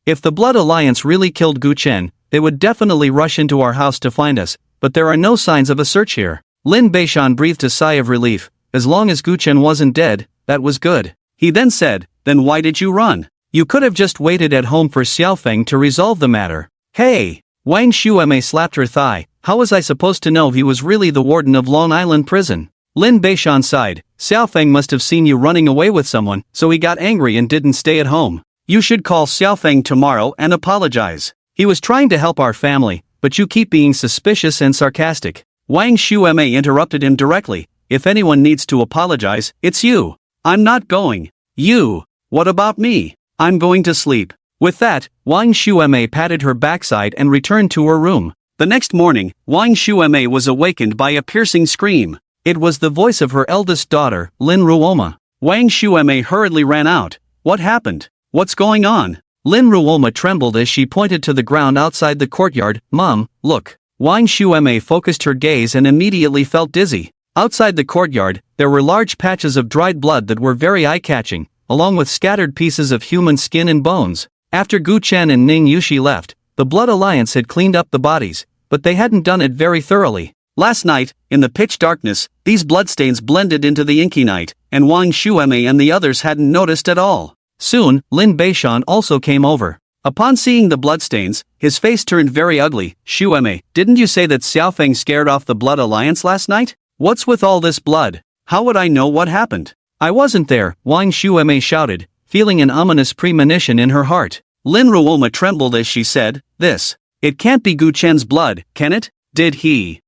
If the Blood Alliance really killed Gu Chen, they would definitely rush into our house to find us, but there are no signs of a search here. Lin Beishan breathed a sigh of relief. As long as Gu Chen wasn't dead, that was good. He then said, then why did you run? You could have just waited at home for Xiaofeng to resolve the matter. Hey! Wang Shuimei slapped her thigh. How was I supposed to know he was really the warden of Long Island Prison? Lin Beishan sighed. Xiaofeng must have seen you running away with someone, so he got angry and didn't stay at home. You should call Xiaofeng tomorrow and apologize. He was trying to help our family, but you keep being suspicious and sarcastic. Wang Shuemei interrupted him directly. If anyone needs to apologize, it's you. I'm not going. You. What about me? I'm going to sleep. With that, Wang Shuemei patted her backside and returned to her room. The next morning, Wang Shuemei was awakened by a piercing scream. It was the voice of her eldest daughter, Lin Ruoma. Wang Shuemei hurriedly ran out. What happened? What's going on? Lin Ruoma trembled as she pointed to the ground outside the courtyard. Mom, look. Wang Shuemei focused her gaze and immediately felt dizzy. Outside the courtyard, there were large patches of dried blood that were very eye-catching, along with scattered pieces of human skin and bones. After Gu Chen and Ning Yushi left, the Blood Alliance had cleaned up the bodies, but they hadn't done it very thoroughly. Last night, in the pitch darkness, these bloodstains blended into the inky night, and Wang Shuemei and the others hadn't noticed at all. Soon, Lin Beishan also came over. Upon seeing the bloodstains, his face turned very ugly. Shuemei, didn't you say that Xiaofeng scared off the Blood Alliance last night? What's with all this blood? How would I know what happened? I wasn't there, Wang Shuemei shouted, feeling an ominous premonition in her heart. Lin Ruoma trembled as she said, this. It can't be Gu Chen's blood, can it? Did he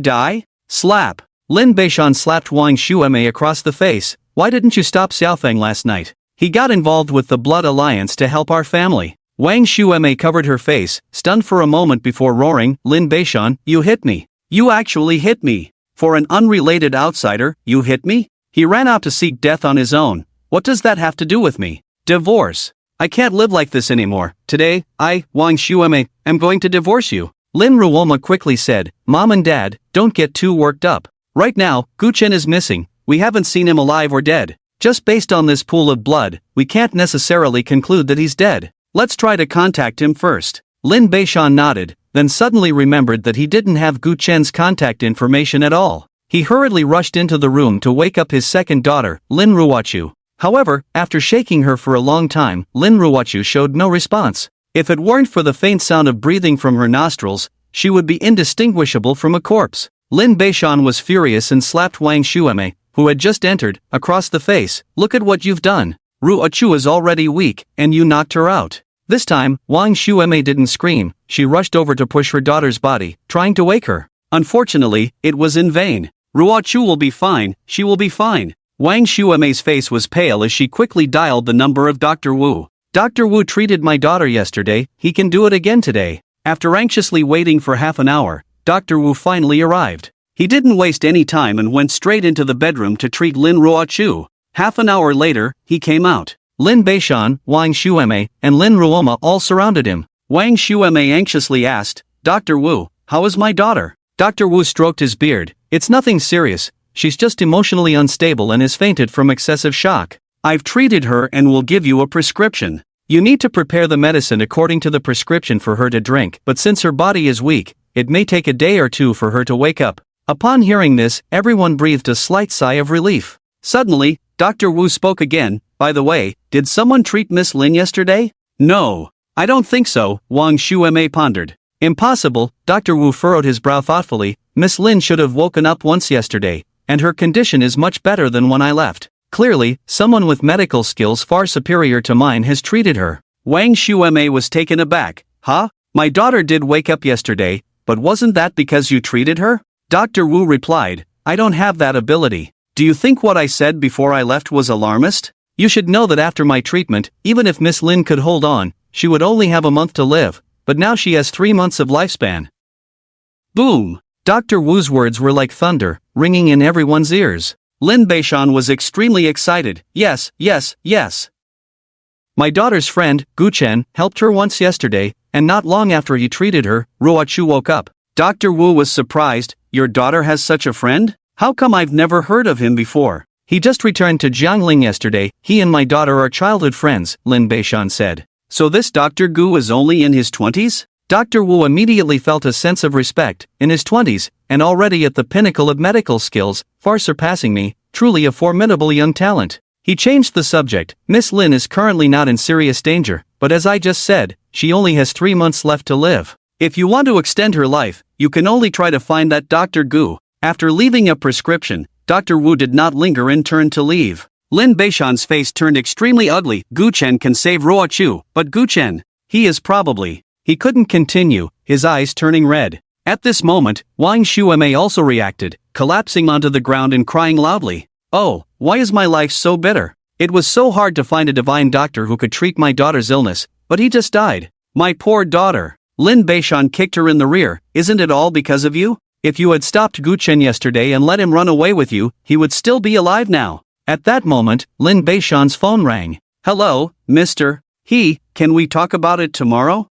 die? Slap. Lin Beishan slapped Wang Shuemei across the face. Why didn't you stop Xiaofeng last night? He got involved with the Blood Alliance to help our family. Wang Shuemei covered her face, stunned for a moment before roaring, Lin Beishan, you hit me. You actually hit me. For an unrelated outsider, you hit me? He ran out to seek death on his own. What does that have to do with me? Divorce. I can't live like this anymore. Today, Wang Shuemei, am going to divorce you. Lin Ruoma quickly said, Mom and Dad, don't get too worked up. Right now, Gu Chen is missing. We haven't seen him alive or dead. Just based on this pool of blood, we can't necessarily conclude that he's dead. Let's try to contact him first. Lin Beishan nodded, then suddenly remembered that he didn't have Gu Chen's contact information at all. He hurriedly rushed into the room to wake up his second daughter, Lin Ruochu. However, after shaking her for a long time, Lin Ruochu showed no response. If it weren't for the faint sound of breathing from her nostrils, she would be indistinguishable from a corpse. Lin Beishan was furious and slapped Wang Shuemei, who had just entered, across the face. Look at what you've done. Ruochu is already weak, and you knocked her out. This time, Wang Shuemei didn't scream. She rushed over to push her daughter's body, trying to wake her. Unfortunately, it was in vain. Ruochu will be fine, she will be fine. Wang Shuemei's face was pale as she quickly dialed the number of Dr. Wu. Dr. Wu treated my daughter yesterday, he can do it again today. After anxiously waiting for half an hour, Dr. Wu finally arrived. He didn't waste any time and went straight into the bedroom to treat Lin Ruochu. Half an hour later, he came out. Lin Beishan, Wang Shuemei, and Lin Ruoma all surrounded him. Wang Shuemei anxiously asked, Dr. Wu, how is my daughter? Dr. Wu stroked his beard. It's nothing serious. She's just emotionally unstable and has fainted from excessive shock. I've treated her and will give you a prescription. You need to prepare the medicine according to the prescription for her to drink, but since her body is weak, it may take a day or two for her to wake up. Upon hearing this, everyone breathed a slight sigh of relief. Suddenly, Dr. Wu spoke again. By the way, did someone treat Miss Lin yesterday? No. I don't think so, Wang Shuemei pondered. Impossible. Dr. Wu furrowed his brow thoughtfully. Miss Lin should have woken up once yesterday, and her condition is much better than when I left. Clearly, someone with medical skills far superior to mine has treated her. Wang Shuemei was taken aback. Huh? My daughter did wake up yesterday, but wasn't that because you treated her? Dr. Wu replied, I don't have that ability. Do you think what I said before I left was alarmist? You should know that after my treatment, even if Miss Lin could hold on, she would only have a month to live, but now she has 3 months of lifespan. Boom! Dr. Wu's words were like thunder, ringing in everyone's ears. Lin Beishan was extremely excited. Yes, yes, yes. My daughter's friend, Gu Chen, helped her once yesterday, and not long after he treated her, Ruochu woke up. Dr. Wu was surprised. Your daughter has such a friend? How come I've never heard of him before? He just returned to Jiangling yesterday. He and my daughter are childhood friends, Lin Beishan said. So this Dr. Gu is only in his 20s? Dr. Wu immediately felt a sense of respect. In his 20s, and already at the pinnacle of medical skills, far surpassing me, truly a formidable young talent. He changed the subject. Miss Lin is currently not in serious danger, but as I just said, she only has 3 months left to live. If you want to extend her life, you can only try to find that Dr. Gu. After leaving a prescription, Dr. Wu did not linger and turned to leave. Lin Beishan's face turned extremely ugly. Gu Chen can save Ruochu, but Gu Chen, he is probably... He couldn't continue, his eyes turning red. At this moment, Wang Shuemei also reacted, collapsing onto the ground and crying loudly. Oh, why is my life so bitter? It was so hard to find a divine doctor who could treat my daughter's illness, but he just died. My poor daughter. Lin Beishan kicked her in the rear. Isn't it all because of you? If you had stopped Gu Chen yesterday and let him run away with you, he would still be alive now. At that moment, Lin Beishan's phone rang. Hello, Mr. He, can we talk about it tomorrow?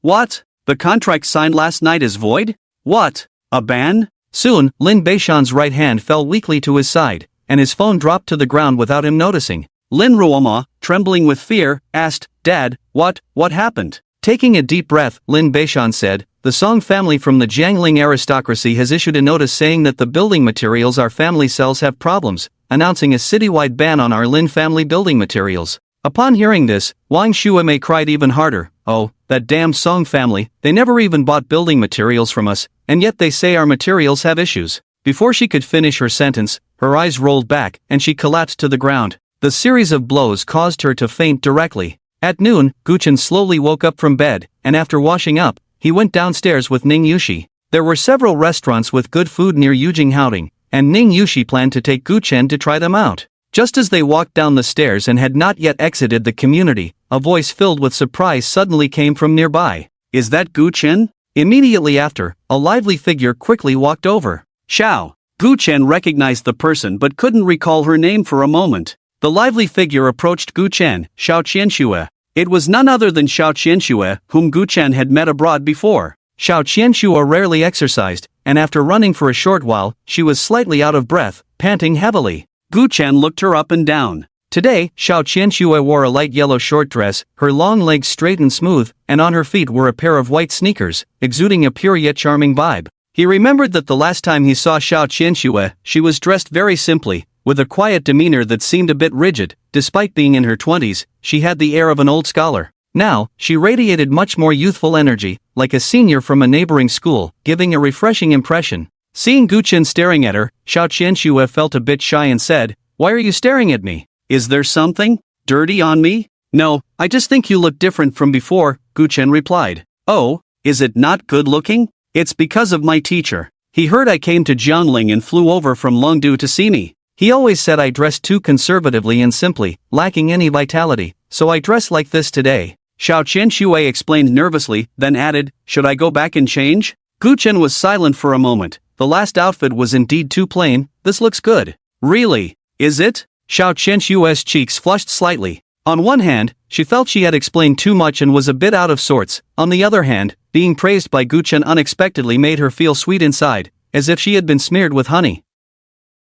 What? The contract signed last night is void? What? A ban? Soon, Lin Beishan's right hand fell weakly to his side, and his phone dropped to the ground without him noticing. Lin Ruoma, trembling with fear, asked, Dad, what happened? Taking a deep breath, Lin Beishan said, the Song family from the Jiangling aristocracy has issued a notice saying that the building materials our family sells have problems, announcing a citywide ban on our Lin family building materials. Upon hearing this, Wang Shuemei cried even harder. Oh, that damn Song family, they never even bought building materials from us, and yet they say our materials have issues. Before she could finish her sentence, her eyes rolled back and she collapsed to the ground. The series of blows caused her to faint directly. At noon, Gu Chen slowly woke up from bed, and after washing up, he went downstairs with Ning Yushi. There were several restaurants with good food near Yujinghaoding, and Ning Yushi planned to take Gu Chen to try them out. Just as they walked down the stairs and had not yet exited the community, a voice filled with surprise suddenly came from nearby. Is that Gu Chen? Immediately after, a lively figure quickly walked over. Xiao. Gu Chen recognized the person but couldn't recall her name for a moment. The lively figure approached Gu Chen, Xiao Qianxue. It was none other than Xiao Qianxue, whom Gu Chen had met abroad before. Xiao Qianxue rarely exercised, and after running for a short while, she was slightly out of breath, panting heavily. Gu Chen looked her up and down. Today, Xiao Qianxue wore a light yellow short dress, her long legs straight and smooth, and on her feet were a pair of white sneakers, exuding a pure yet charming vibe. He remembered that the last time he saw Xiao Qianxue, she was dressed very simply, with a quiet demeanor that seemed a bit rigid. Despite being in her 20s, she had the air of an old scholar. Now, she radiated much more youthful energy, like a senior from a neighboring school, giving a refreshing impression. Seeing Gu Chen staring at her, Xiao Qianxue felt a bit shy and said, Why are you staring at me? Is there something dirty on me? No, I just think you look different from before, Gu Chen replied. Oh, is it not good looking? It's because of my teacher. He heard I came to Jiangling and flew over from Longdu to see me. He always said I dressed too conservatively and simply, lacking any vitality, so I dress like this today. Xiao Qianxue explained nervously, then added, Should I go back and change? Gu Chen was silent for a moment. The last outfit was indeed too plain. This looks good. Really? Is it? Xiao Qianxue's cheeks flushed slightly. On one hand, she felt she had explained too much and was a bit out of sorts. On the other hand, being praised by Gu Chen unexpectedly made her feel sweet inside, as if she had been smeared with honey.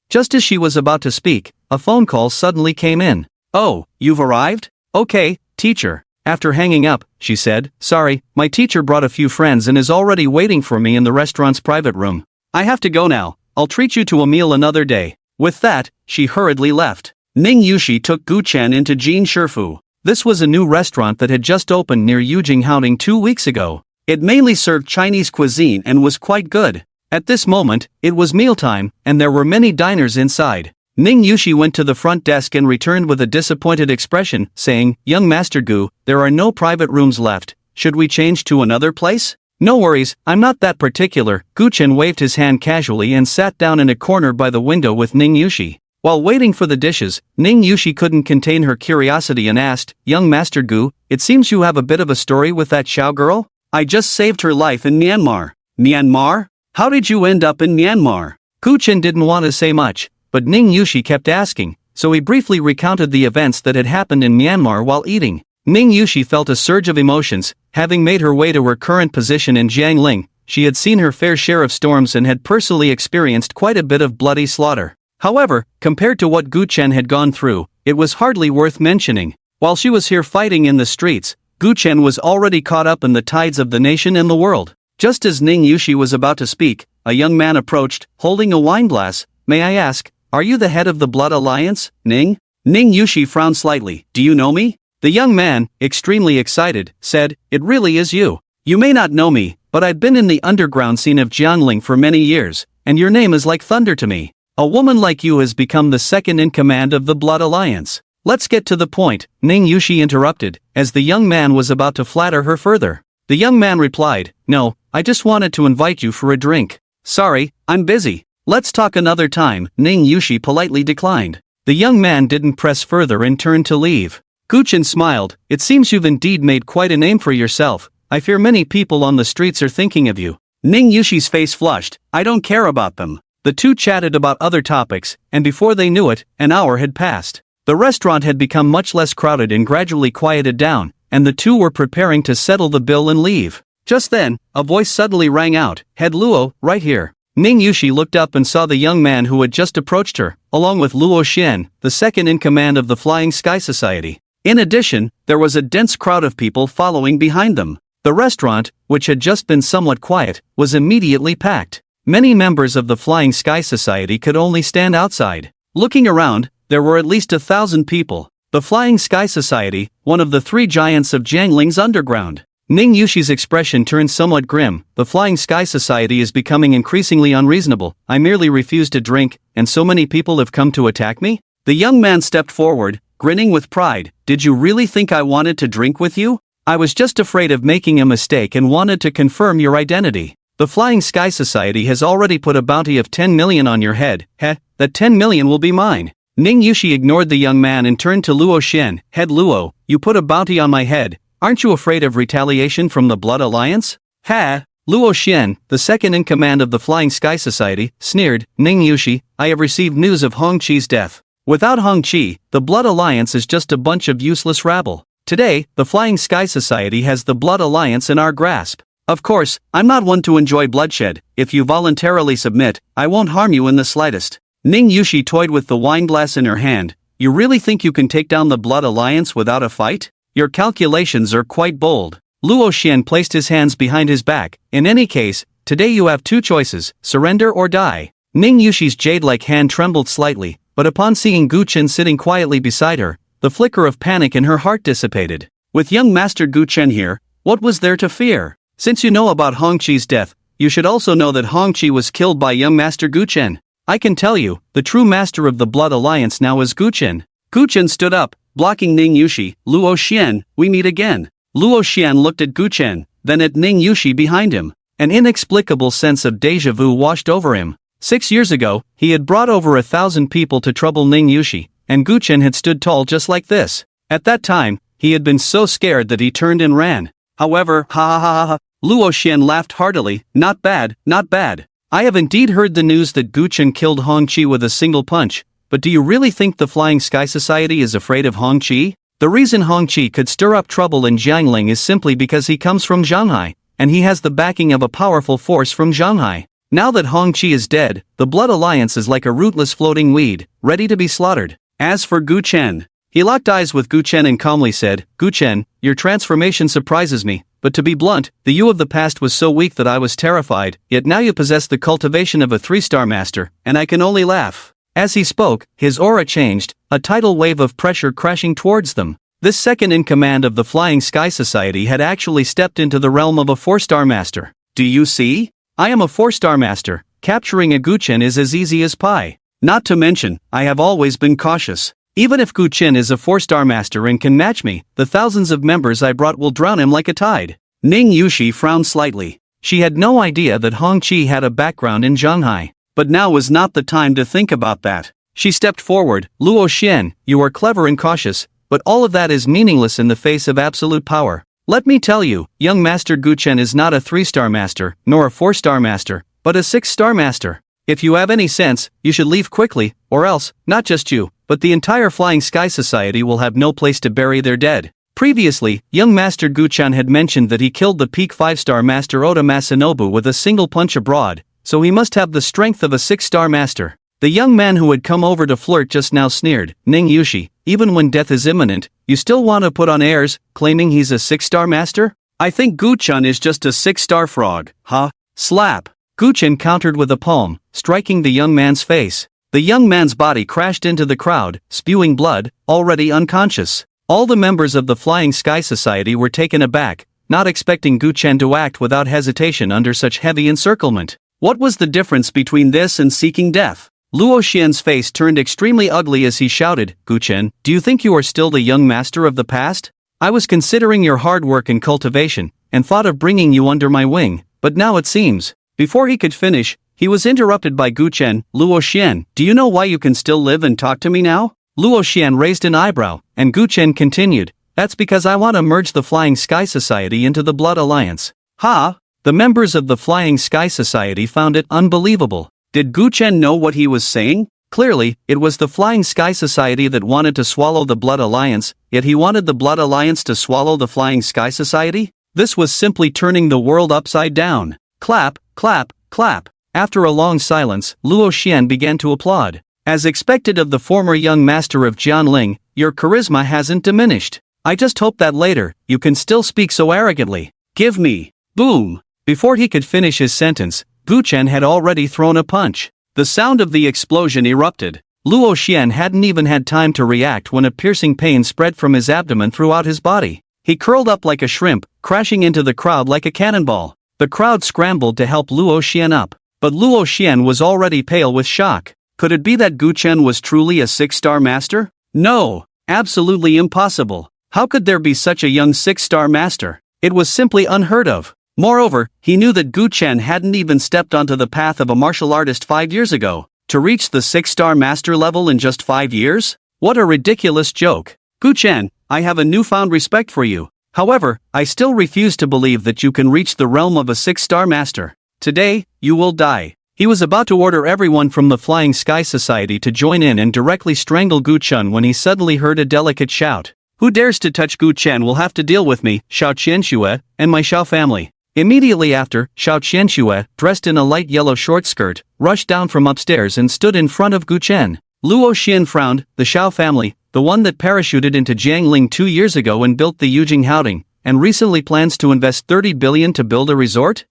Just as she was about to speak, a phone call suddenly came in. Oh, you've arrived? Okay, teacher. After hanging up, she said, Sorry, my teacher brought a few friends and is already waiting for me in the restaurant's private room. I have to go now. I'll treat you to a meal another day. With that, she hurriedly left. Ning Yushi took Gu Chen into Jin Shifu. This was a new restaurant that had just opened near Yujinghaoding 2 weeks ago. It mainly served Chinese cuisine and was quite good. At this moment, it was mealtime, and there were many diners inside. Ning Yushi went to the front desk and returned with a disappointed expression, saying, Young Master Gu, there are no private rooms left. Should we change to another place? No worries, I'm not that particular. Gu Chen waved his hand casually and sat down in a corner by the window with Ning Yushi. While waiting for the dishes, Ning Yushi couldn't contain her curiosity and asked, Young Master Gu, it seems you have a bit of a story with that Xiao girl? I just saved her life in Myanmar. Myanmar? How did you end up in Myanmar? Gu Chen didn't want to say much, but Ning Yushi kept asking, so he briefly recounted the events that had happened in Myanmar while eating. Ning Yushi felt a surge of emotions. Having made her way to her current position in Jiangling, she had seen her fair share of storms and had personally experienced quite a bit of bloody slaughter. However, compared to what Gu Chen had gone through, it was hardly worth mentioning. While she was here fighting in the streets, Gu Chen was already caught up in the tides of the nation and the world. Just as Ning Yushi was about to speak, a young man approached, holding a wine glass. May I ask, are you the head of the Blood Alliance, Ning? Ning Yushi frowned slightly. Do you know me? The young man, extremely excited, said, It really is you. You may not know me, but I've been in the underground scene of Jiangling for many years, and your name is like thunder to me. A woman like you has become the second in command of the Blood Alliance. Let's get to the point, Ning Yushi interrupted, as the young man was about to flatter her further. The young man replied, No, I just wanted to invite you for a drink. Sorry, I'm busy. Let's talk another time, Ning Yushi politely declined. The young man didn't press further and turned to leave. Guchen smiled. It seems you've indeed made quite a name for yourself. I fear many people on the streets are thinking of you. Ning Yushi's face flushed. I don't care about them. The two chatted about other topics, and before they knew it, an hour had passed. The restaurant had become much less crowded and gradually quieted down, and the two were preparing to settle the bill and leave. Just then, a voice suddenly rang out, Head Luo, right here. Ning Yushi looked up and saw the young man who had just approached her, along with Luo Xian, the second in command of the Flying Sky Society. In addition, there was a dense crowd of people following behind them. The restaurant, which had just been somewhat quiet, was immediately packed. Many members of the Flying Sky Society could only stand outside. Looking around, there were at least 1,000 people. The Flying Sky Society, one of the three giants of Jiangling's underground. Ning Yushi's expression turned somewhat grim. The Flying Sky Society is becoming increasingly unreasonable. I merely refused to drink, and so many people have come to attack me? The young man stepped forward, grinning with pride. Did you really think I wanted to drink with you? I was just afraid of making a mistake and wanted to confirm your identity. The Flying Sky Society has already put a bounty of 10 million on your head. Heh, that 10 million will be mine. Ning Yushi ignored the young man and turned to Luo Xian. Head Luo, you put a bounty on my head. Aren't you afraid of retaliation from the Blood Alliance? Ha! Luo Xian, the second in command of the Flying Sky Society, sneered. Ning Yushi, I have received news of Hong Chi's death. Without Hong Chi, the Blood Alliance is just a bunch of useless rabble. Today, the Flying Sky Society has the Blood Alliance in our grasp. Of course, I'm not one to enjoy bloodshed. If you voluntarily submit, I won't harm you in the slightest. Ning Yushi toyed with the wine glass in her hand. You really think you can take down the Blood Alliance without a fight? Your calculations are quite bold. Luo Xian placed his hands behind his back. In any case, today you have two choices, surrender or die. Ning Yushi's jade-like hand trembled slightly, but upon seeing Guchen sitting quietly beside her, the flicker of panic in her heart dissipated. With young Master Guchen here, what was there to fear? Since you know about Hong Chi's death, you should also know that Hong Chi was killed by young Master Guchen. I can tell you, the true master of the Blood Alliance now is Guchen. Guchen stood up, blocking Ning Yushi. Luo Xian, we meet again. Luo Xian looked at Guchen, then at Ning Yushi behind him. An inexplicable sense of déjà vu washed over him. 6 years ago, he had brought over 1,000 people to trouble Ning Yushi, and Guchen had stood tall just like this. At that time, he had been so scared that he turned and ran. However, ha ha ha ha, Luo Xian laughed heartily. Not bad, not bad. I have indeed heard the news that Guchen killed Hong Chi with a single punch. But do you really think the Flying Sky Society is afraid of Hong Chi? The reason Hong Chi could stir up trouble in Jiangling is simply because he comes from Shanghai, and he has the backing of a powerful force from Shanghai. Now that Hong Chi is dead, the Blood Alliance is like a rootless floating weed, ready to be slaughtered. As for Guchen, he locked eyes with Guchen and calmly said, Guchen, your transformation surprises me, but to be blunt, the you of the past was so weak that I was terrified, yet now you possess the cultivation of a 3-star master, and I can only laugh. As he spoke, his aura changed, a tidal wave of pressure crashing towards them. This second in command of the Flying Sky Society had actually stepped into the realm of a 4-star master. Do you see? I am a 4-star master. Capturing a Guchen is as easy as pie. Not to mention, I have always been cautious. Even if Guchen is a 4-star master and can match me, the thousands of members I brought will drown him like a tide. Ning Yushi frowned slightly. She had no idea that Hong Chi had a background in Shanghai. But now was not the time to think about that. She stepped forward. Luo Xian, you are clever and cautious, but all of that is meaningless in the face of absolute power. Let me tell you, young Master Guchen is not a 3-star master, nor a 4-star master, but a 6-star master. If you have any sense, you should leave quickly, or else, not just you, but the entire Flying Sky Society will have no place to bury their dead. Previously, young Master Guchen had mentioned that he killed the peak 5-star master Oda Masanobu with a single punch abroad, so he must have the strength of a 6-star master. The young man who had come over to flirt just now sneered. Ning Yushi, even when death is imminent, you still want to put on airs, claiming he's a 6-star master? I think Guchen is just a 6-star frog, huh? Slap. Guchen countered with a palm, striking the young man's face. The young man's body crashed into the crowd, spewing blood, already unconscious. All the members of the Flying Sky Society were taken aback, not expecting Guchen to act without hesitation under such heavy encirclement. What was the difference between this and seeking death? Luo Xian's face turned extremely ugly as he shouted, Guchen, do you think you are still the young master of the past? I was considering your hard work and cultivation, and thought of bringing you under my wing, but now it seems. Before he could finish, he was interrupted by Gu Chen. Luo Xian, do you know why you can still live and talk to me now? Luo Xian raised an eyebrow, and Gu Chen continued, that's because I want to merge the Flying Sky Society into the Blood Alliance. Ha! The members of the Flying Sky Society found it unbelievable. Did Gu Chen know what he was saying? Clearly, it was the Flying Sky Society that wanted to swallow the Blood Alliance, yet he wanted the Blood Alliance to swallow the Flying Sky Society? This was simply turning the world upside down. Clap, clap, clap. After a long silence, Luo Xian began to applaud. As expected of the former young master of Jianling, your charisma hasn't diminished. I just hope that later, you can still speak so arrogantly. Give me. Boom. Before he could finish his sentence, Gu Chen had already thrown a punch. The sound of the explosion erupted. Luo Xian hadn't even had time to react when a piercing pain spread from his abdomen throughout his body. He curled up like a shrimp, crashing into the crowd like a cannonball. The crowd scrambled to help Luo Xian up, but Luo Xian was already pale with shock. Could it be that Gu Chen was truly a 6-star master? No, absolutely impossible. How could there be such a young 6-star master? It was simply unheard of. Moreover, he knew that Gu Chen hadn't even stepped onto the path of a martial artist 5 years ago. To reach the 6-star master level in just 5 years? What a ridiculous joke. Gu Chen, I have a newfound respect for you. However, I still refuse to believe that you can reach the realm of a 6-star master. Today, you will die. He was about to order everyone from the Flying Sky Society to join in and directly strangle Gu Chen when he suddenly heard a delicate shout. Who dares to touch Gu Chen will have to deal with me, Xiao Qianxue, and my Xiao family. Immediately after, Xiao Qianxue, dressed in a light yellow short skirt, rushed down from upstairs and stood in front of Gu Chen. Luo Xian frowned. The Xiao family, the one that parachuted into Jiangling 2 years ago and built the Yujing Haoding, and recently plans to invest 30 billion to build a resort?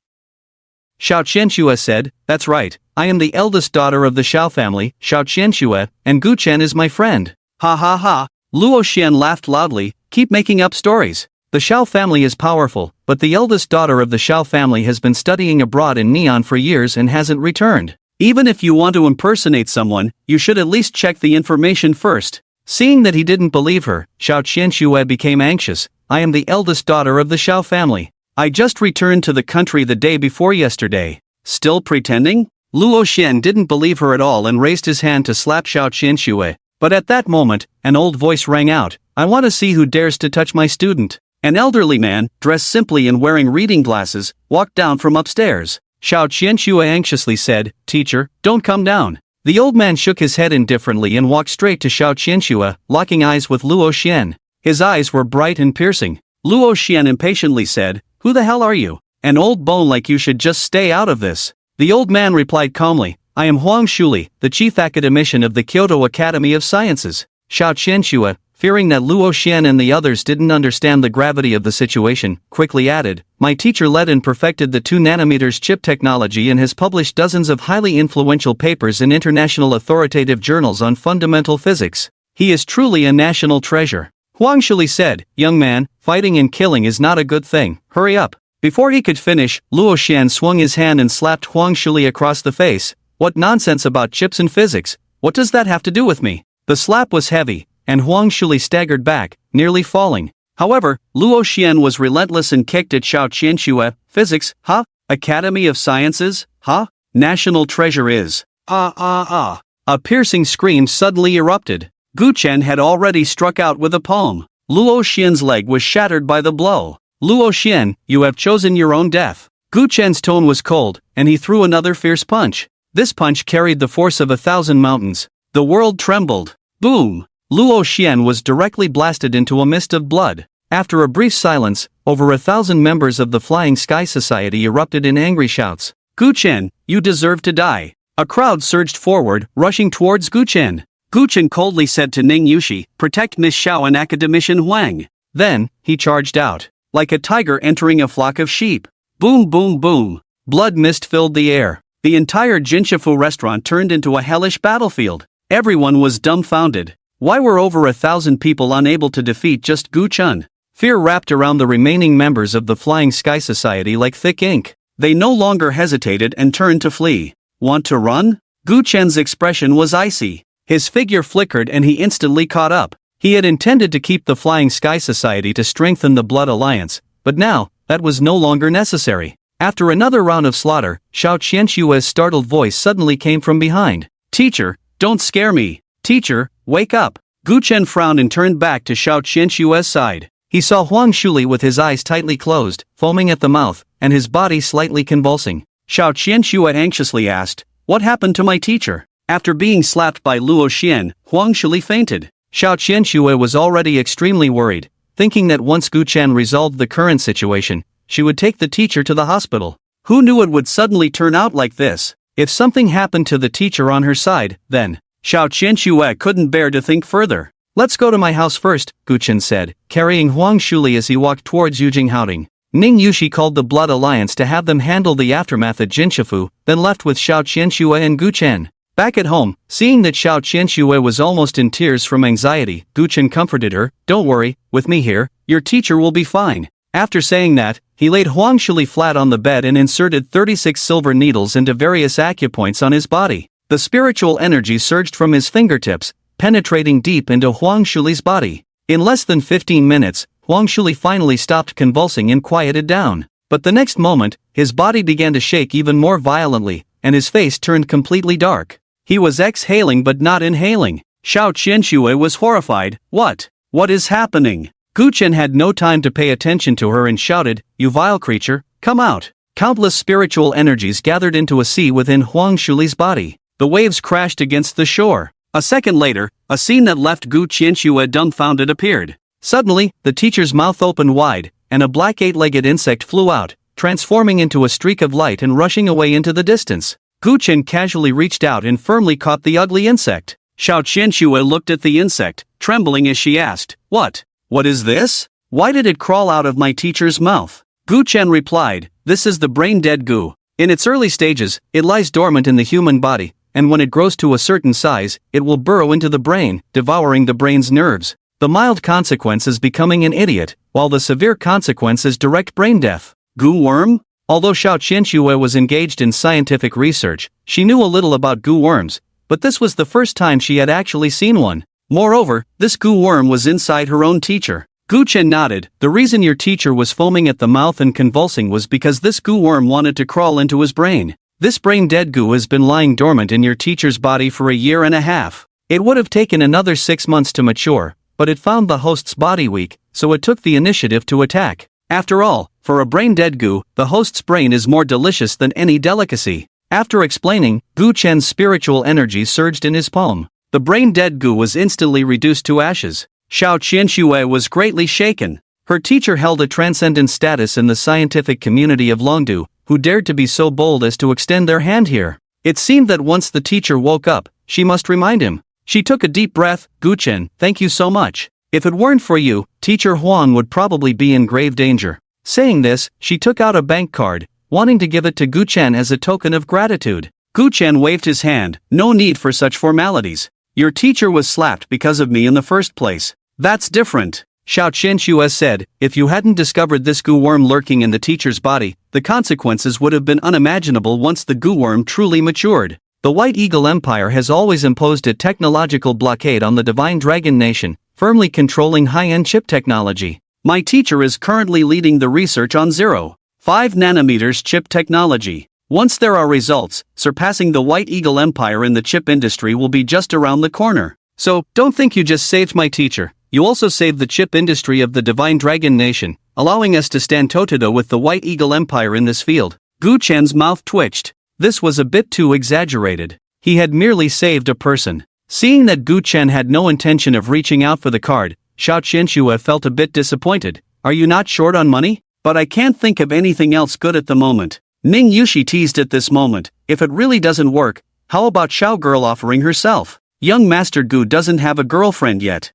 Xiao Qianxue said, that's right, I am the eldest daughter of the Xiao family, Xiao Qianxue, and Gu Chen is my friend. Ha ha ha. Luo Xian laughed loudly, keep making up stories. The Xiao family is powerful, but the eldest daughter of the Xiao family has been studying abroad in Neon for years and hasn't returned. Even if you want to impersonate someone, you should at least check the information first. Seeing that he didn't believe her, Xiao Qianxue became anxious. I am the eldest daughter of the Xiao family. I just returned to the country the day before yesterday. Still pretending? Luo Xian didn't believe her at all and raised his hand to slap Xiao Qianxue. But at that moment, an old voice rang out. I want to see who dares to touch my student. An elderly man, dressed simply and wearing reading glasses, walked down from upstairs. Xiao Qianxue anxiously said, Teacher, don't come down. The old man shook his head indifferently and walked straight to Xiao Qianxue, locking eyes with Luo Xian. His eyes were bright and piercing. Luo Xian impatiently said, Who the hell are you? An old bone like you should just stay out of this. The old man replied calmly, I am Huang Shuli, the chief academician of the Kyoto Academy of Sciences. Xiao Qianxue, fearing that Luo Xian and the others didn't understand the gravity of the situation, quickly added, My teacher led and perfected the 2nm chip technology and has published dozens of highly influential papers in international authoritative journals on fundamental physics. He is truly a national treasure. Huang Shuli said, Young man, fighting and killing is not a good thing, hurry up. Before he could finish, Luo Xian swung his hand and slapped Huang Shuli across the face. What nonsense about chips and physics? What does that have to do with me? The slap was heavy, and Huang Shuli staggered back, nearly falling. However, Luo Xian was relentless and kicked at Xiao Qianxue. Physics, huh? Academy of Sciences, huh? National treasure is. A piercing scream suddenly erupted. Gu Chen had already struck out with a palm. Luo Xian's leg was shattered by the blow. Luo Xian, you have chosen your own death. Gu Chen's tone was cold, and he threw another fierce punch. This punch carried the force of 1,000 mountains. The world trembled. Boom! Luo Xian was directly blasted into a mist of blood. After a brief silence, over 1,000 members of the Flying Sky Society erupted in angry shouts. Gu Chen, you deserve to die. A crowd surged forward, rushing towards Gu Chen. Gu Chen coldly said to Ning Yushi, protect Miss Xiao and academician Huang. Then, he charged out. Like a tiger entering a flock of sheep. Boom boom boom. Blood mist filled the air. The entire Jinshifu restaurant turned into a hellish battlefield. Everyone was dumbfounded. Why were over 1,000 people unable to defeat just Gu Chen? Fear wrapped around the remaining members of the Flying Sky Society like thick ink. They no longer hesitated and turned to flee. Want to run? Gu Chen's expression was icy. His figure flickered and he instantly caught up. He had intended to keep the Flying Sky Society to strengthen the Blood Alliance, but now, that was no longer necessary. After another round of slaughter, Xiao Qianshua's startled voice suddenly came from behind. Teacher, don't scare me. Teacher, wake up. Gu Chen frowned and turned back to Xiao Qianshua's side. He saw Huang Shuli with his eyes tightly closed, foaming at the mouth, and his body slightly convulsing. Xiao Qianshua anxiously asked, "What happened to my teacher?" After being slapped by Luo Xian, Huang Shuli fainted. Xiao Qianshua was already extremely worried, thinking that once Gu Chen resolved the current situation, she would take the teacher to the hospital. Who knew it would suddenly turn out like this? If something happened to the teacher on her side, then Xiao Qianshua couldn't bear to think further. "Let's go to my house first," Gu Chen said, carrying Huang Shuli as he walked towards Yujing Haoding. Ning Yushi called the Blood Alliance to have them handle the aftermath at Jinshifu, then left with Xiao Qianshua and Gu Chen. Back at home, seeing that Xiao Qianshua was almost in tears from anxiety, Gu Chen comforted her, "Don't worry, with me here, your teacher will be fine." After saying that, he laid Huang Shuli flat on the bed and inserted 36 silver needles into various acupoints on his body. The spiritual energy surged from his fingertips, penetrating deep into Huang Shuli's body. In less than 15 minutes, Huang Shuli finally stopped convulsing and quieted down. But the next moment, his body began to shake even more violently, and his face turned completely dark. He was exhaling but not inhaling. Xiao Qianshua was horrified. What is happening?" Gu Chen had no time to pay attention to her and shouted, "You vile creature, come out." Countless spiritual energies gathered into a sea within Huang Shuli's body. The waves crashed against the shore. A second later, a scene that left Gu Qianshua dumbfounded appeared. Suddenly, the teacher's mouth opened wide, and a black 8-legged insect flew out, transforming into a streak of light and rushing away into the distance. Gu Chen casually reached out and firmly caught the ugly insect. Xiao Qianshua looked at the insect, trembling as she asked, What is this? Why did it crawl out of my teacher's mouth?" Gu Chen replied, "This is the brain-dead Gu. In its early stages, it lies dormant in the human body, and when it grows to a certain size, it will burrow into the brain, devouring the brain's nerves. The mild consequence is becoming an idiot, while the severe consequence is direct brain death." Gu worm? Although Xiao Qianshua was engaged in scientific research, she knew a little about Gu worms, but this was the first time she had actually seen one. Moreover, this Gu worm was inside her own teacher. Gu Chen nodded. "The reason your teacher was foaming at the mouth and convulsing was because this Gu worm wanted to crawl into his brain. This brain-dead Gu has been lying dormant in your teacher's body for a year and a half. It would have taken another 6 months to mature, but it found the host's body weak, so it took the initiative to attack. After all, for a brain-dead Gu, the host's brain is more delicious than any delicacy." After explaining, Gu Chen's spiritual energy surged in his palm. The brain-dead Gu was instantly reduced to ashes. Xiao Qianshua was greatly shaken. Her teacher held a transcendent status in the scientific community of Longdu, who dared to be so bold as to extend their hand here. It seemed that once the teacher woke up, she must remind him. She took a deep breath. "Gu Chen, thank you so much. If it weren't for you, Teacher Huang would probably be in grave danger." Saying this, she took out a bank card, wanting to give it to Gu Chen as a token of gratitude. Gu Chen waved his hand. "No need for such formalities. Your teacher was slapped because of me in the first place. That's different." Xiao Qianshua said, "If you hadn't discovered this Gu worm lurking in the teacher's body, the consequences would have been unimaginable once the Gu worm truly matured. The White Eagle Empire has always imposed a technological blockade on the Divine Dragon Nation, firmly controlling high-end chip technology. My teacher is currently leading the research on 0.5 nanometers chip technology. Once there are results, surpassing the White Eagle Empire in the chip industry will be just around the corner. So, don't think you just saved my teacher. You also saved the chip industry of the Divine Dragon Nation, allowing us to stand toe-to-toe with the White Eagle Empire in this field." Gu Chen's mouth twitched. This was a bit too exaggerated. He had merely saved a person. Seeing that Gu Chen had no intention of reaching out for the card, Xiao Qianshua felt a bit disappointed. "Are you not short on money? But I can't think of anything else good at the moment." Ning Yushi teased at this moment. "If it really doesn't work, how about Xiao Girl offering herself? Young Master Gu doesn't have a girlfriend yet."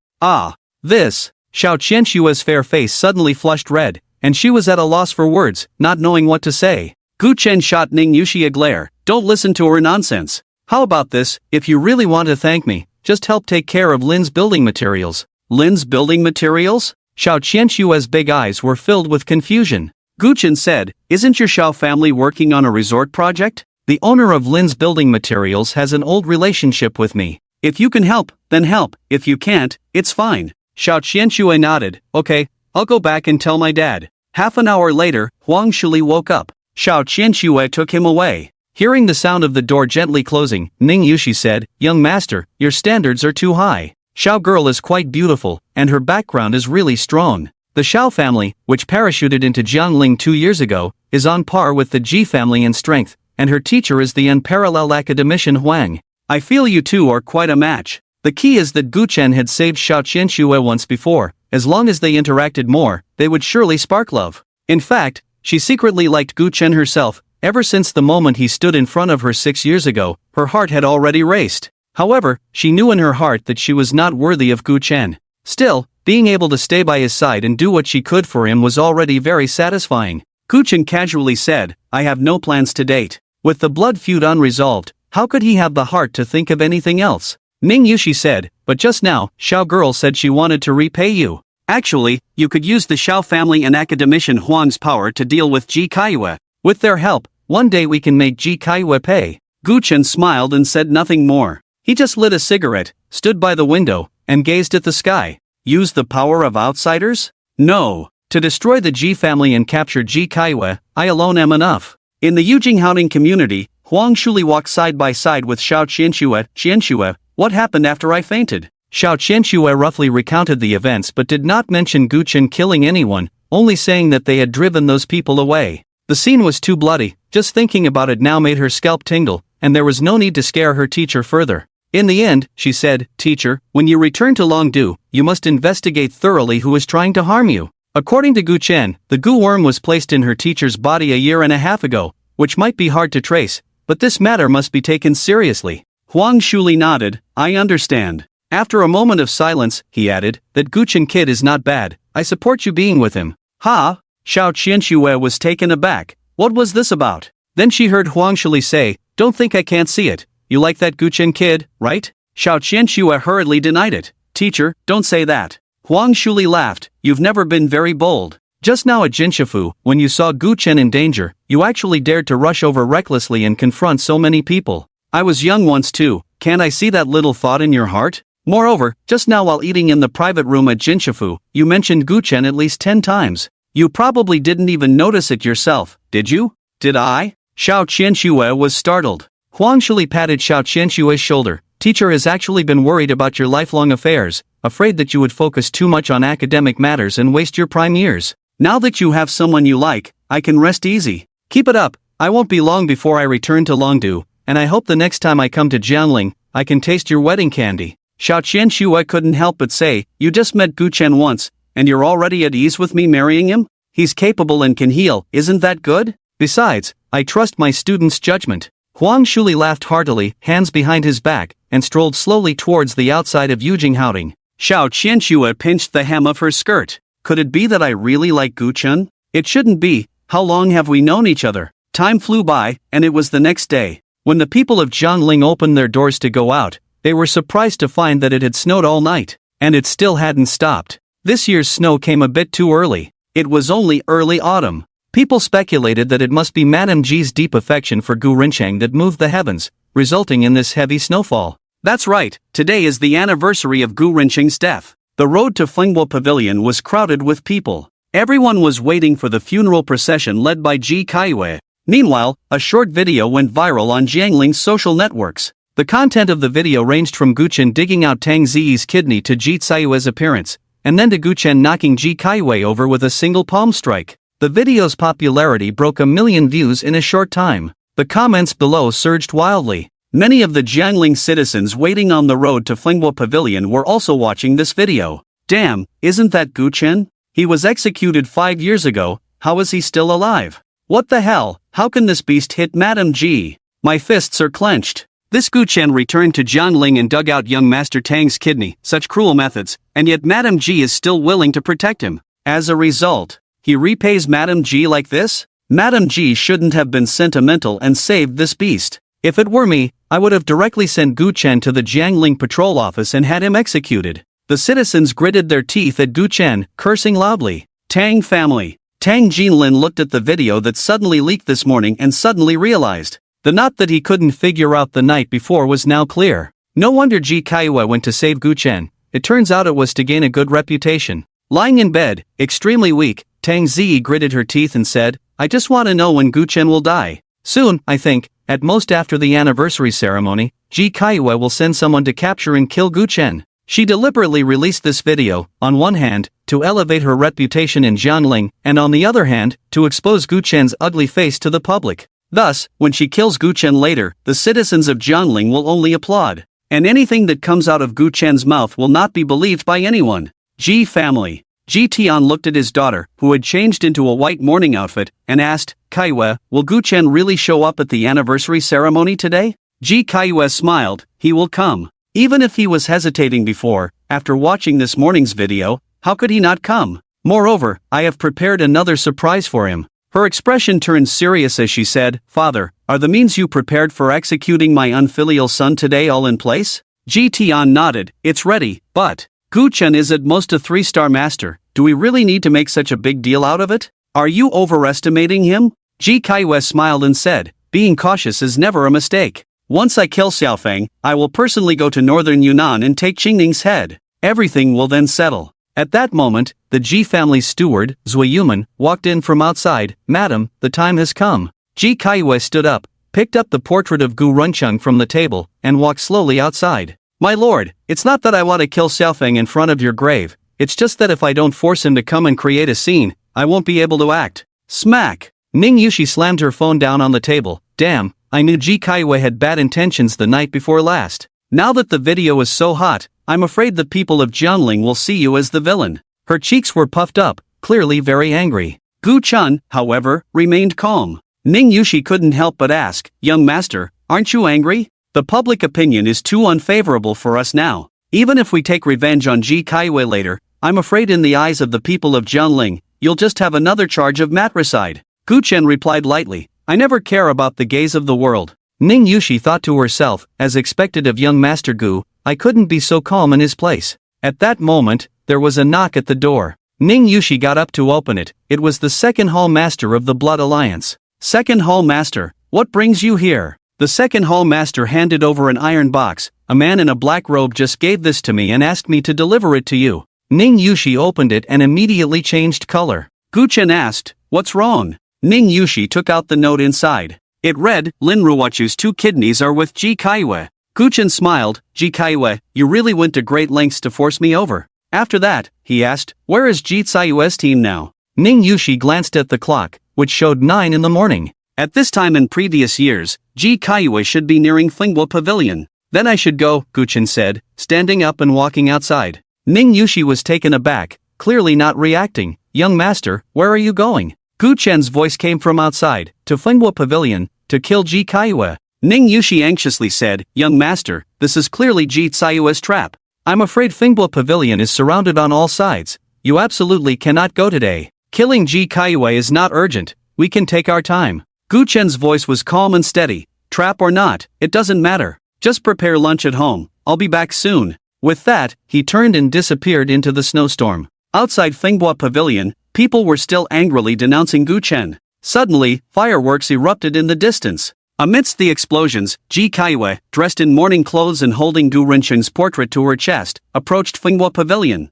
This. Xiao Qianshua's fair face suddenly flushed red, and she was at a loss for words, not knowing what to say. Gu Chen shot Ning Yushi a glare. "Don't listen to her nonsense. How about this? If you really want to thank me, just help take care of Lin's building materials." "Lin's building materials?" Xiao Qianshua's big eyes were filled with confusion. Gu Chen said, "Isn't your Xiao family working on a resort project? The owner of Lin's building materials has an old relationship with me. If you can help, then help. If you can't, it's fine." Xiao Qianshua nodded. "Okay, I'll go back and tell my dad." Half an hour later, Huang Shuli woke up. Xiao Qianxue took him away. Hearing the sound of the door gently closing, Ning Yushi said, "Young master, your standards are too high. Xiao girl is quite beautiful, and her background is really strong. The Xiao family, which parachuted into Jiangling 2 years ago, is on par with the Ji family in strength, and her teacher is the unparalleled academician Huang. I feel you two are quite a match." The key is that Gu Chen had saved Xiao Qianxue once before. As long as they interacted more, they would surely spark love. In fact, she secretly liked Gu Chen herself. Ever since the moment he stood in front of her 6 years ago, her heart had already raced. However, she knew in her heart that she was not worthy of Gu Chen. Still, being able to stay by his side and do what she could for him was already very satisfying. Gu Chen casually said, "I have no plans to date." With the blood feud unresolved, how could he have the heart to think of anything else? Ning Yushi said, "But just now, Xiao girl said she wanted to repay you. Actually, you could use the Xiao family and academician Huang's power to deal with Ji Kaiyue. With their help, one day we can make Ji Kaiyue pay." Gu Chen smiled and said nothing more. He just lit a cigarette, stood by the window, and gazed at the sky. Use the power of outsiders? No. To destroy the Ji family and capture Ji Kaiyue, I alone am enough. In the Yujing community, Huang Shuli walked side by side with Xiao Qianxue. "Qianxue, what happened after I fainted?" Xiao Qianxue roughly recounted the events but did not mention Gu Chen killing anyone, only saying that they had driven those people away. The scene was too bloody, just thinking about it now made her scalp tingle, and there was no need to scare her teacher further. In the end, she said, "Teacher, when you return to Longdu, you must investigate thoroughly who is trying to harm you." According to Gu Chen, the Gu worm was placed in her teacher's body a year and a half ago, which might be hard to trace, but this matter must be taken seriously. Huang Shuli nodded, "I understand." After a moment of silence, he added, "That Gu Chen kid is not bad, I support you being with him." "Ha?" Xiao Qianxue was taken aback. What was this about? Then she heard Huang Shuli say, "Don't think I can't see it. You like that Gu Chen kid, right?" Xiao Qianxue hurriedly denied it. "Teacher, don't say that." Huang Shuli laughed, "You've never been very bold. Just now at Jinshifu, when you saw Gu Chen in danger, you actually dared to rush over recklessly and confront so many people. I was young once too, can't I see that little thought in your heart? Moreover, just now while eating in the private room at Jinshifu, you mentioned Gu Chen at least 10 times. You probably didn't even notice it yourself, did you?" "Did I?" Xiao Qianxue was startled. Huang Shuli patted Xiao Qianxue's shoulder. "Teacher has actually been worried about your lifelong affairs, afraid that you would focus too much on academic matters and waste your prime years. Now that you have someone you like, I can rest easy. Keep it up, I won't be long before I return to Longdu, and I hope the next time I come to Jiangling, I can taste your wedding candy." Xiao Qianxue couldn't help but say, "You just met Gu Chen once, and you're already at ease with me marrying him? He's capable and can heal, isn't that good? Besides, I trust my student's judgment." Huang Shuli laughed heartily, hands behind his back, and strolled slowly towards the outside of Yujing Haoding. Xiao Qianxue pinched the hem of her skirt. "Could it be that I really like Gu Chen? It shouldn't be. How long have we known each other?" Time flew by, and it was the next day. When the people of Jiangling opened their doors to go out, they were surprised to find that it had snowed all night, and it still hadn't stopped. This year's snow came a bit too early. It was only early autumn. People speculated that it must be Madame Ji's deep affection for Gu Rincheng that moved the heavens, resulting in this heavy snowfall. That's right, today is the anniversary of Gu Rincheng's death. The road to Fengbo Pavilion was crowded with people. Everyone was waiting for the funeral procession led by Ji Kaiyue. Meanwhile, a short video went viral on Jiangling's social networks. The content of the video ranged from Gu Chen digging out Tang Ziyi's kidney to Ji Caiyue's appearance, and then to Gu Chen knocking Ji Kaiyue over with a single palm strike. The video's popularity broke 1 million views in a short time. The comments below surged wildly. Many of the Jiangling citizens waiting on the road to Fengbo Pavilion were also watching this video. Damn, isn't that Gu Chen? He was executed 5 years ago, how is he still alive? What the hell, how can this beast hit Madame Ji? My fists are clenched. This Gu Chen returned to Jiangling and dug out young Master Tang's kidney, such cruel methods, and yet Madame Ji is still willing to protect him. As a result, he repays Madame Ji like this? Madame Ji shouldn't have been sentimental and saved this beast. If it were me, I would have directly sent Gu Chen to the Jiangling patrol office and had him executed. The citizens gritted their teeth at Gu Chen, cursing loudly. Tang family. Tang Jinlin looked at the video that suddenly leaked this morning and suddenly realized. The knot that he couldn't figure out the night before was now clear. No wonder Ji Kaiyue went to save Gu Chen. It turns out it was to gain a good reputation. Lying in bed, extremely weak, Tang Ziyi gritted her teeth and said, I just want to know when Gu-chen will die. Soon, I think, at most after the anniversary ceremony, Ji Kaiue will send someone to capture and kill Gu-chen. She deliberately released this video, on one hand, to elevate her reputation in Jianling, and on the other hand, to expose Gu-chen's ugly face to the public. Thus, when she kills Gu-chen later, the citizens of Jianling will only applaud. And anything that comes out of Gu-chen's mouth will not be believed by anyone. Ji family. Ji Tian looked at his daughter, who had changed into a white mourning outfit, and asked, Kaiue, will Gu-chen really show up at the anniversary ceremony today? Ji Kaiue smiled, he will come. Even if he was hesitating before, after watching this morning's video, how could he not come? Moreover, I have prepared another surprise for him. Her expression turned serious as she said, Father, are the means you prepared for executing my unfilial son today all in place? Ji Tian nodded, it's ready, but Gu-chen is at most a 3-star master, do we really need to make such a big deal out of it? Are you overestimating him? Ji Kaiue smiled and said, being cautious is never a mistake. Once I kill Xiaofeng, I will personally go to northern Yunnan and take Qingning's head. Everything will then settle. At that moment, the Ji family's steward, Zui walked in from outside. Madam, the time has come. Ji Kaiue stood up, picked up the portrait of Gu Runcheng from the table, and walked slowly outside. My lord, it's not that I want to kill Xiaofeng in front of your grave, it's just that if I don't force him to come and create a scene, I won't be able to act. Smack! Ning Yushi slammed her phone down on the table. Damn, I knew Ji Kaiue had bad intentions the night before last. Now that the video is so hot, I'm afraid the people of Jianling will see you as the villain. Her cheeks were puffed up, clearly very angry. Gu Chun, however, remained calm. Ning Yushi couldn't help but ask, young master, aren't you angry? The public opinion is too unfavorable for us now. Even if we take revenge on Ji Kaiue later, I'm afraid in the eyes of the people of Jianling, you'll just have another charge of matricide. Gu Chen replied lightly, I never care about the gaze of the world. Ning Yushi thought to herself, as expected of young Master Gu, I couldn't be so calm in his place. At that moment, there was a knock at the door. Ning Yushi got up to open it. It was the second hall master of the Blood Alliance. Second hall master, what brings you here? The second hall master handed over an iron box. A man in a black robe just gave this to me and asked me to deliver it to you. Ning Yushi opened it and immediately changed color. Gu Chen asked, what's wrong? Ning Yushi took out the note inside. It read, Lin Ruochu's 2 kidneys are with Ji Kaiue. Gu Chen smiled, Ji Kaiue, you really went to great lengths to force me over. After that, he asked, where is Ji Tsayue's team now? Ning Yushi glanced at the clock, which showed 9 in the morning. At this time in previous years, Ji Kaiue should be nearing Fingwa Pavilion. Then I should go, Gu Chen said, standing up and walking outside. Ning Yushi was taken aback, clearly not reacting. Young master, where are you going? Gu Chen's voice came from outside, to Fingwa Pavilion, to kill Ji Kaiue. Ning Yushi anxiously said, young master, this is clearly Ji Tsayue's trap. I'm afraid Fingwa Pavilion is surrounded on all sides. You absolutely cannot go today. Killing Ji Kaiue is not urgent, we can take our time. Gu Chen's voice was calm and steady. Trap or not, it doesn't matter. Just prepare lunch at home, I'll be back soon. With that, he turned and disappeared into the snowstorm. Outside Fingwa Pavilion, people were still angrily denouncing Gu Chen. Suddenly, fireworks erupted in the distance. Amidst the explosions, Ji Kaiue, dressed in mourning clothes and holding Gu Rencheng's portrait to her chest, approached Fingwa Pavilion.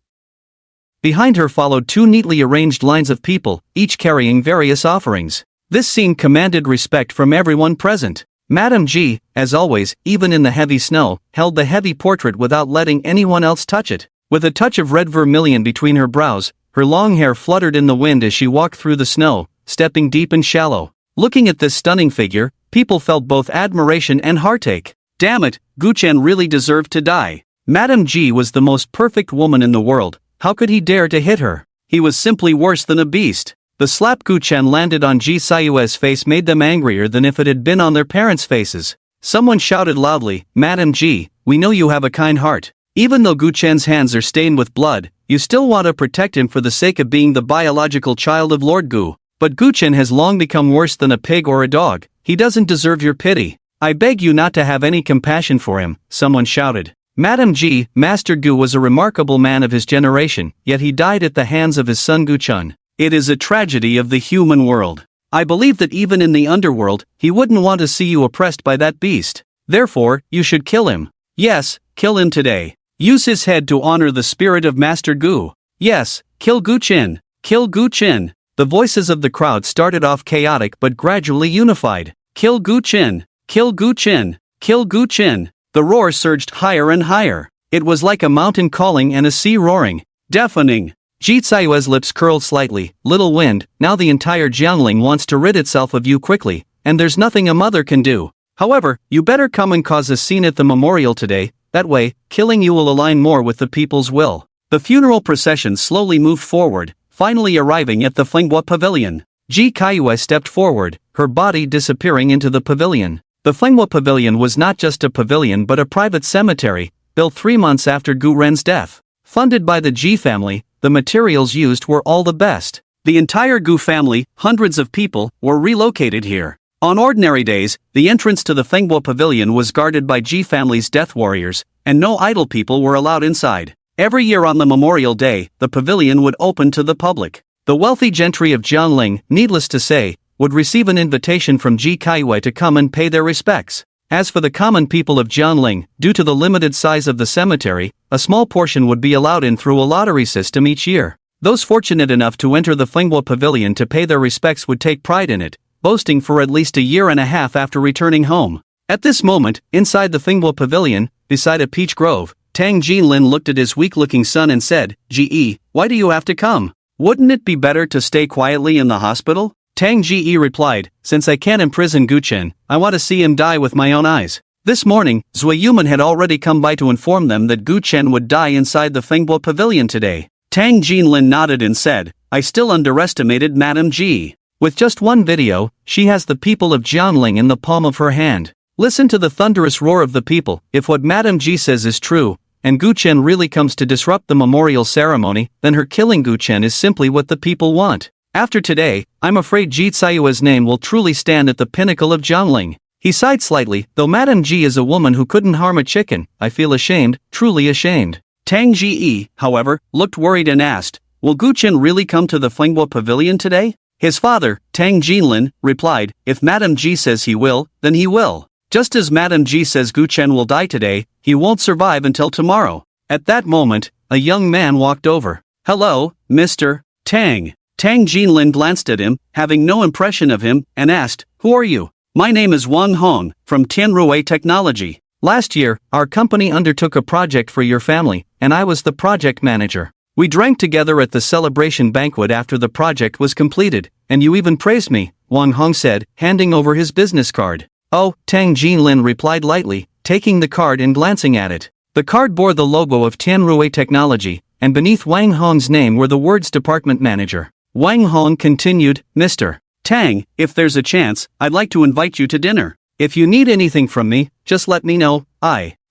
Behind her followed 2 neatly arranged lines of people, each carrying various offerings. This scene commanded respect from everyone present. Madame Ji, as always, even in the heavy snow, held the heavy portrait without letting anyone else touch it. With a touch of red vermilion between her brows, her long hair fluttered in the wind as she walked through the snow, stepping deep and shallow. Looking at this stunning figure, people felt both admiration and heartache. Damn it, Gu Chen really deserved to die. Madame Ji was the most perfect woman in the world, how could he dare to hit her? He was simply worse than a beast. The slap Gu Chen landed on Ji Tsayue's face made them angrier than if it had been on their parents' faces. Someone shouted loudly, Madame Ji, we know you have a kind heart. Even though Gu Chen's hands are stained with blood, you still want to protect him for the sake of being the biological child of Lord Gu. But Gu Chen has long become worse than a pig or a dog. He doesn't deserve your pity. I beg you not to have any compassion for him, someone shouted. Madame Ji, Master Gu was a remarkable man of his generation, yet he died at the hands of his son Gu Chun. It is a tragedy of the human world. I believe that even in the underworld, he wouldn't want to see you oppressed by that beast. Therefore, you should kill him. Yes, kill him today. Use his head to honor the spirit of Master Gu. Yes, kill Gu Chen. Kill Gu Chen. The voices of the crowd started off chaotic but gradually unified. Kill Gu Qin! Kill Gu Qin! Kill Gu Qin! The roar surged higher and higher. It was like a mountain calling and a sea roaring. Deafening. Ji Tsayue's lips curled slightly. Little wind, now the entire Jiangling wants to rid itself of you quickly, and there's nothing a mother can do. However, you better come and cause a scene at the memorial today, that way, killing you will align more with the people's will. The funeral procession slowly moved forward, finally arriving at the Fenghua Pavilion. Ji Kaiyue stepped forward, her body disappearing into the pavilion. The Fenghua Pavilion was not just a pavilion but a private cemetery, built 3 months after Gu Ren's death. Funded by the Ji family, the materials used were all the best. The entire Gu family, hundreds of people, were relocated here. On ordinary days, the entrance to the Fenghua Pavilion was guarded by Ji family's death warriors, and no idle people were allowed inside. Every year on the Memorial Day, the pavilion would open to the public. The wealthy gentry of Jiangling, needless to say, would receive an invitation from Ji Kaiyue to come and pay their respects. As for the common people of Jiangling, due to the limited size of the cemetery, a small portion would be allowed in through a lottery system each year. Those fortunate enough to enter the Fenghua Pavilion to pay their respects would take pride in it, boasting for at least a year and a half after returning home. At this moment, inside the Fenghua Pavilion, beside a peach grove, Tang Jinlin looked at his weak-looking son and said, "Ji, why do you have to come? Wouldn't it be better to stay quietly in the hospital?" Tang Ji replied, "Since I can't imprison Gu Qin, I want to see him die with my own eyes." This morning, Zui Yuman had already come by to inform them that Gu Qin would die inside the Fenghua Pavilion today. Tang Jinlin nodded and said, "I still underestimated Madame Ji. With just one video, she has the people of Jiangling in the palm of her hand. Listen to the thunderous roar of the people. If what Madame Ji says is true, and Gu Qin really comes to disrupt the memorial ceremony, then her killing Gu Qin is simply what the people want. After today, I'm afraid Ji Tsayue's name will truly stand at the pinnacle of Jiangling." He sighed slightly. "Though Madame Ji is a woman who couldn't harm a chicken, I feel ashamed, truly ashamed." Tang Ji, however, looked worried and asked, "Will Gu Qin really come to the Fenghua Pavilion today?" His father, Tang Jinlin, replied, "If Madame Ji says he will, then he will. Just as Madame Ji says Gu Qin will die today, he won't survive until tomorrow." At that moment, a young man walked over. "Hello, Mr. Tang." Tang Jinlin glanced at him, having no impression of him, and asked, "Who are you?" "My name is Wang Hong, from Tianrui Technology. Last year, our company undertook a project for your family, and I was the project manager. We drank together at the celebration banquet after the project was completed, and you even praised me," Wang Hong said, handing over his business card. "Oh," Tang Jinlin replied lightly, taking the card and glancing at it. The card bore the logo of Tianrui Technology, and beneath Wang Hong's name were the words Department Manager. Wang Hong continued, "Mr. Tang, if there's a chance, I'd like to invite you to dinner. If you need anything from me, just let me know."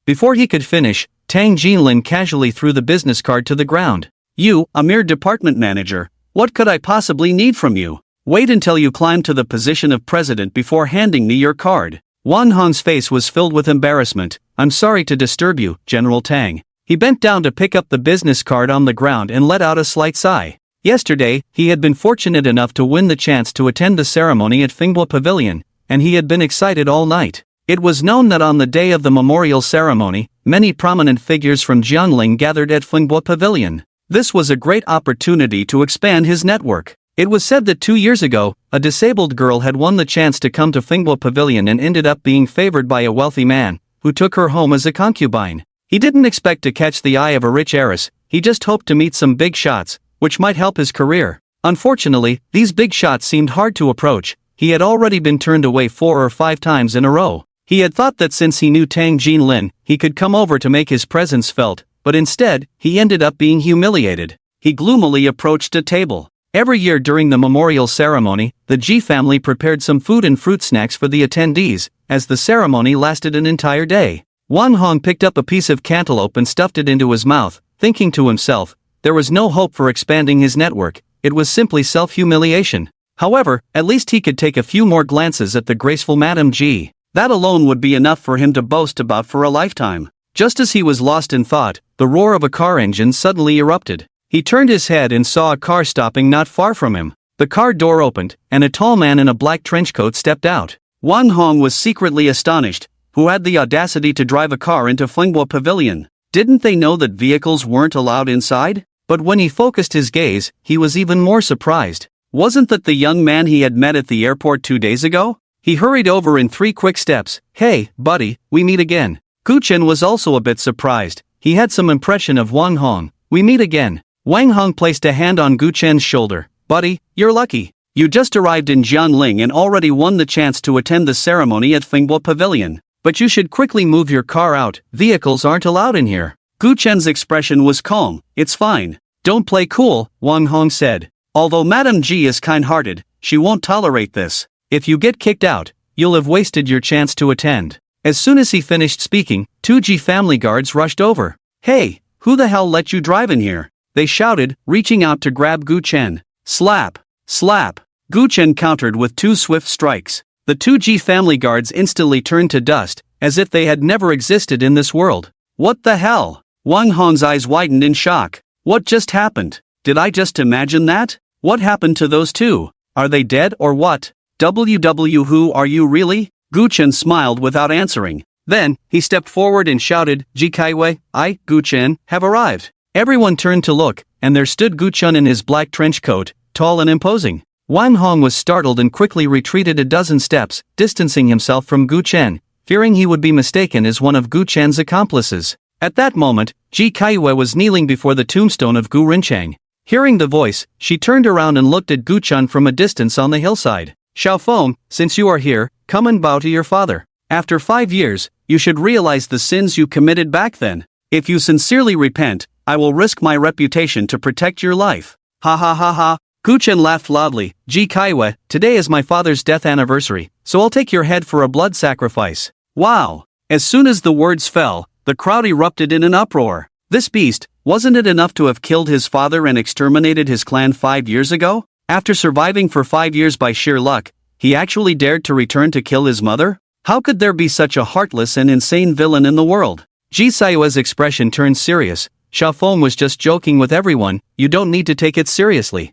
Before he could finish, Tang Jinlin casually threw the business card to the ground. "You, a mere department manager, what could I possibly need from you? Wait until you climb to the position of president before handing me your card." Wang Hong's face was filled with embarrassment. "I'm sorry to disturb you, General Tang." He bent down to pick up the business card on the ground and let out a slight sigh. Yesterday, he had been fortunate enough to win the chance to attend the ceremony at Fenghua Pavilion, and he had been excited all night. It was known that on the day of the memorial ceremony, many prominent figures from Jiangling gathered at Fenghua Pavilion. This was a great opportunity to expand his network. It was said that 2 years ago, a disabled girl had won the chance to come to Fenghua Pavilion and ended up being favored by a wealthy man, who took her home as a concubine. He didn't expect to catch the eye of a rich heiress, he just hoped to meet some big shots, which might help his career. Unfortunately, these big shots seemed hard to approach. He had already been turned away 4 or 5 times in a row. He had thought that since he knew Tang Jinlin, he could come over to make his presence felt, but instead, he ended up being humiliated. He gloomily approached a table. Every year during the memorial ceremony, the Ji family prepared some food and fruit snacks for the attendees, as the ceremony lasted an entire day. Wang Hong picked up a piece of cantaloupe and stuffed it into his mouth, thinking to himself, there was no hope for expanding his network, it was simply self-humiliation. However, at least he could take a few more glances at the graceful Madame Ji. That alone would be enough for him to boast about for a lifetime. Just as he was lost in thought, the roar of a car engine suddenly erupted. He turned his head and saw a car stopping not far from him. The car door opened, and a tall man in a black trench coat stepped out. Wang Hong was secretly astonished. Who had the audacity to drive a car into Fenghua Pavilion? Didn't they know that vehicles weren't allowed inside? But when he focused his gaze, he was even more surprised. Wasn't that the young man he had met at the airport 2 days ago? He hurried over in 3 quick steps. Hey, buddy, we meet again. Gu Chen was also a bit surprised. He had some impression of Wang Hong. We meet again. Wang Hong placed a hand on Gu Chen's shoulder. Buddy, you're lucky. You just arrived in Jianling and already won the chance to attend the ceremony at Fenghua Pavilion. But you should quickly move your car out. Vehicles aren't allowed in here. Gu Chen's expression was calm. It's fine. Don't play cool, Wang Hong said. Although Madame Ji is kind-hearted, she won't tolerate this. If you get kicked out, you'll have wasted your chance to attend. As soon as he finished speaking, 2 Ji family guards rushed over. Hey, who the hell let you drive in here? They shouted, reaching out to grab Gu Chen. Slap! Slap! Gu Chen countered with 2 swift strikes. The 2 Ji family guards instantly turned to dust, as if they had never existed in this world. What the hell? Wang Hong's eyes widened in shock. What just happened? Did I just imagine that? What happened to those 2? Are they dead or what? Who are you really? Gu Chen smiled without answering. Then, he stepped forward and shouted, Ji Kaiwei, I, Gu Chen, have arrived. Everyone turned to look, and there stood Gu Chen in his black trench coat, tall and imposing. Wang Hong was startled and quickly retreated a dozen steps, distancing himself from Gu Chen, fearing he would be mistaken as one of Gu Chen's accomplices. At that moment, Ji Kaiwei was kneeling before the tombstone of Gu Rinchang. Hearing the voice, she turned around and looked at Gu Chen from a distance on the hillside. Xiaofeng, since you are here, come and bow to your father. After 5 years, you should realize the sins you committed back then. If you sincerely repent, I will risk my reputation to protect your life. Ha ha ha ha. Gu Chen laughed loudly. Ji Kaiwei, today is my father's death anniversary, so I'll take your head for a blood sacrifice. Wow! As soon as the words fell, the crowd erupted in an uproar. This beast, wasn't it enough to have killed his father and exterminated his clan 5 years ago? After surviving for 5 years by sheer luck, he actually dared to return to kill his mother? How could there be such a heartless and insane villain in the world? Ji Saiwe's expression turned serious. Xiaofeng was just joking with everyone, you don't need to take it seriously.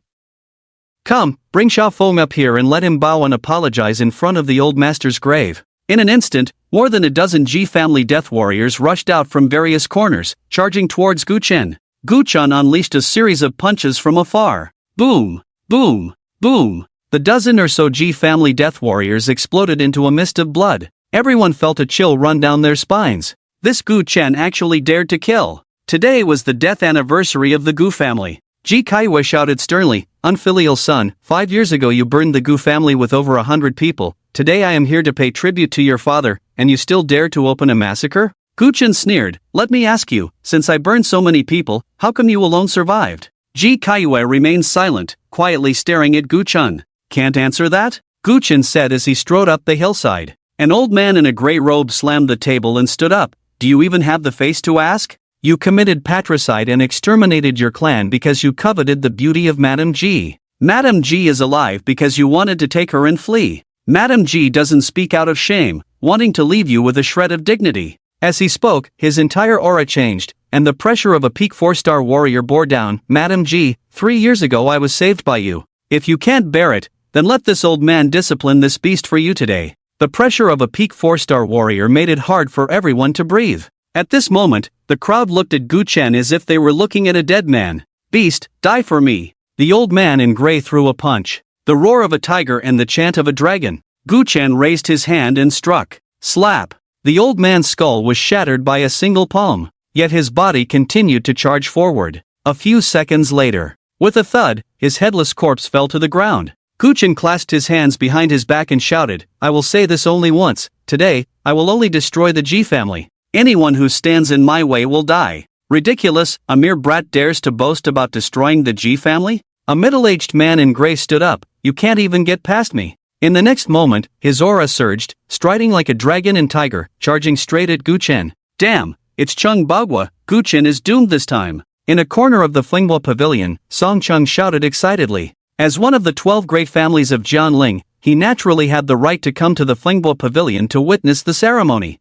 Come, bring Xiaofeng up here and let him bow and apologize in front of the old master's grave. In an instant, more than a dozen Ji family death warriors rushed out from various corners, charging towards Gu Chen. Gu Chen unleashed a series of punches from afar. Boom! Boom! Boom! The dozen or so Ji family death warriors exploded into a mist of blood. Everyone felt a chill run down their spines. This Gu Chen actually dared to kill. Today was the death anniversary of the Gu family. Ji Kaiwei shouted sternly, unfilial son, 5 years ago you burned the Gu family with over 100 people. Today I am here to pay tribute to your father, and you still dare to open a massacre? Gu Chen sneered, let me ask you, since I burned so many people, how come you alone survived? Ji Kaiwei remained silent, quietly staring at Gu Chen. Can't answer that? Gu Chen said as he strode up the hillside. An old man in a grey robe slammed the table and stood up. Do you even have the face to ask? You committed patricide and exterminated your clan because you coveted the beauty of Madame Ji. Madame Ji is alive because you wanted to take her and flee. Madame Ji doesn't speak out of shame, wanting to leave you with a shred of dignity. As he spoke, his entire aura changed, and the pressure of a peak 4-star warrior bore down. Madame Ji, 3 years ago I was saved by you. If you can't bear it, then let this old man discipline this beast for you today. The pressure of a peak 4-star warrior made it hard for everyone to breathe. At this moment, the crowd looked at Gu Chen as if they were looking at a dead man. Beast, die for me. The old man in grey threw a punch. The roar of a tiger and the chant of a dragon. Gu Chen raised his hand and struck. Slap! The old man's skull was shattered by a single palm, yet his body continued to charge forward. A few seconds later, with a thud, his headless corpse fell to the ground. Gu Chen clasped his hands behind his back and shouted, I will say this only once, today, I will only destroy the Ji family. Anyone who stands in my way will die. Ridiculous, a mere brat dares to boast about destroying the Ji family? A middle-aged man in grey stood up, you can't even get past me. In the next moment, his aura surged, striding like a dragon and tiger, charging straight at Gu Chen. Damn, it's Chung Bagua, Gu Chen is doomed this time. In a corner of the Fenghua Pavilion, Song Chung shouted excitedly. As one of the 12 great families of Jianling, he naturally had the right to come to the Fenghua Pavilion to witness the ceremony.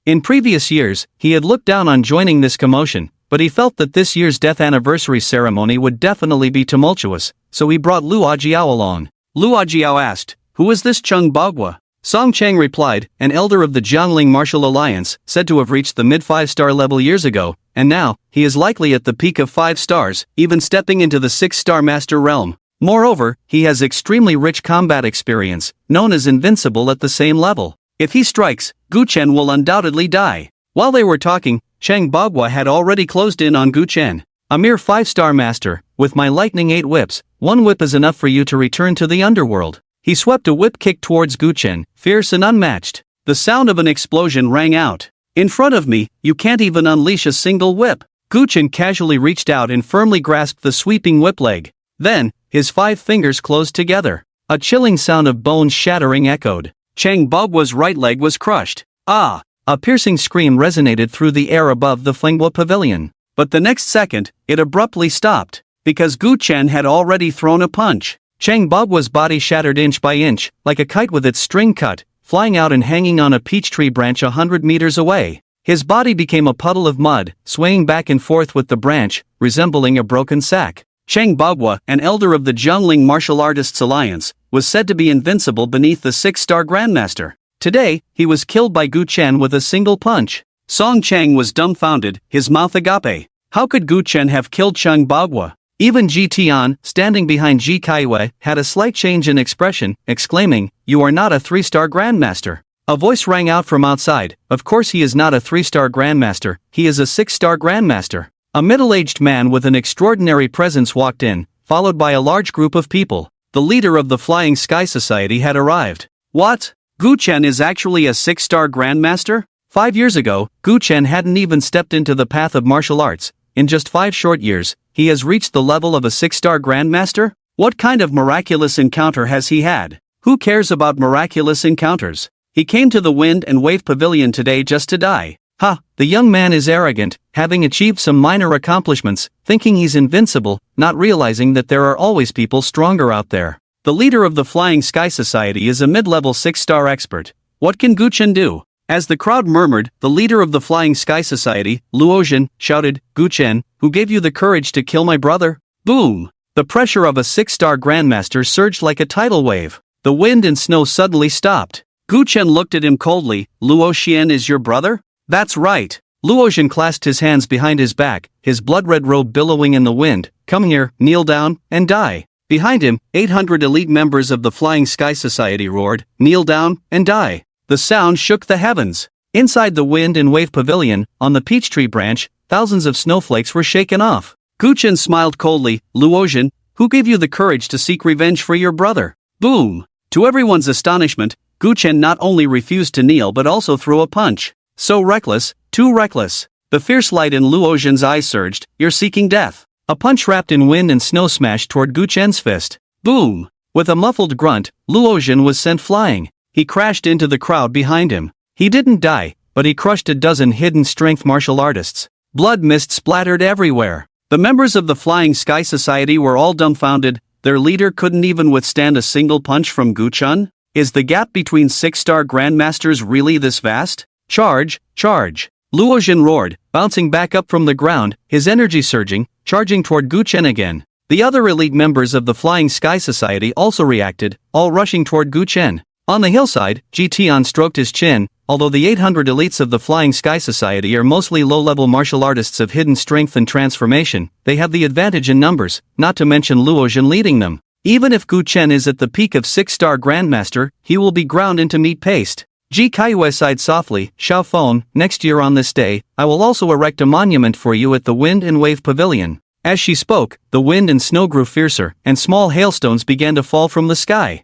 In previous years, he had looked down on joining this commotion, but he felt that this year's death anniversary ceremony would definitely be tumultuous, so he brought Lu Ajiao along. Lu Ajiao asked, who is this Chung Bagua? Song Chang replied, an elder of the Jiangling Martial Alliance, said to have reached the mid-5-star level years ago, and now, he is likely at the peak of 5 stars, even stepping into the 6-star master realm. Moreover, he has extremely rich combat experience, known as invincible at the same level. If he strikes, Gu Chen will undoubtedly die. While they were talking, Chang Bagua had already closed in on Gu Chen. A mere 5-star master, with my lightning 8 whips, 1 whip is enough for you to return to the underworld. He swept a whip kick towards Gu Chen, fierce and unmatched. The sound of an explosion rang out. In front of me, you can't even unleash a single whip. Gu Chen casually reached out and firmly grasped the sweeping whip leg. Then, his 5 fingers closed together. A chilling sound of bones shattering echoed. Chang Bagua's right leg was crushed. Ah! A piercing scream resonated through the air above the Fenghua pavilion. But the next second, it abruptly stopped, because Gu Chen had already thrown a punch. Chang Bagua's body shattered inch by inch, like a kite with its string cut, flying out and hanging on a peach tree branch 100 meters away. His body became a puddle of mud, swaying back and forth with the branch, resembling a broken sack. Chang Bagua, an elder of the Jiangling Martial Artists Alliance, was said to be invincible beneath the 6-star Grandmaster. Today, he was killed by Gu Chen with a single punch. Song Chang was dumbfounded, his mouth agape. How could Gu Chen have killed Chang Bagua? Even Ji Tian, standing behind Ji Kaiwei, had a slight change in expression, exclaiming, "You are not a 3-star Grandmaster." A voice rang out from outside. Of course he is not a 3-star Grandmaster, he is a 6-star Grandmaster. A middle-aged man with an extraordinary presence walked in, followed by a large group of people. The leader of the Flying Sky Society had arrived. What? Gu Chen is actually a 6-star Grandmaster? 5 years ago, Gu Chen hadn't even stepped into the path of martial arts. In just 5 short years, he has reached the level of a 6-star Grandmaster? What kind of miraculous encounter has he had? Who cares about miraculous encounters? He came to the Wind and Wave Pavilion today just to die. Ha, the young man is arrogant, having achieved some minor accomplishments, thinking he's invincible, not realizing that there are always people stronger out there. The leader of the Flying Sky Society is a mid-level 6-star expert. What can Gu Chen do? As the crowd murmured, the leader of the Flying Sky Society, Luozhen, shouted, "Gu Chen, who gave you the courage to kill my brother?" Boom! The pressure of a 6-star Grandmaster surged like a tidal wave. The wind and snow suddenly stopped. Gu Chen looked at him coldly. "Luoxian is your brother?" "That's right." Luozhen clasped his hands behind his back, his blood-red robe billowing in the wind. "Come here, kneel down, and die." Behind him, 800 elite members of the Flying Sky Society roared, "Kneel down, and die." The sound shook the heavens. Inside the Wind and Wave Pavilion, on the peach tree branch, thousands of snowflakes were shaken off. Gu Chen smiled coldly. "Luozhen, who gave you the courage to seek revenge for your brother?" Boom! To everyone's astonishment, Gu Chen not only refused to kneel but also threw a punch. So reckless, too reckless. The fierce light in Luozhen's eyes surged. "You're seeking death." A punch wrapped in wind and snow smashed toward Gu Chen's fist. Boom! With a muffled grunt, Luozhen was sent flying. He crashed into the crowd behind him. He didn't die, but he crushed a dozen hidden strength martial artists. Blood mist splattered everywhere. The members of the Flying Sky Society were all dumbfounded. Their leader couldn't even withstand a single punch from Gu Chen? Is the gap between 6-star Grandmasters really this vast? Charge, charge! Luozhen roared, bouncing back up from the ground, his energy surging, charging toward Gu Chen again. The other elite members of the Flying Sky Society also reacted, all rushing toward Gu Chen. On the hillside, Ji Tian stroked his chin. Although the 800 elites of the Flying Sky Society are mostly low-level martial artists of hidden strength and transformation, they have the advantage in numbers, not to mention Luozhen leading them. Even if Gu Chen is at the peak of 6-star Grandmaster, he will be ground into meat paste. Ji Kaiwei sighed softly. "Xiao Feng, next year on this day, I will also erect a monument for you at the Wind and Wave Pavilion." As she spoke, the wind and snow grew fiercer, and small hailstones began to fall from the sky.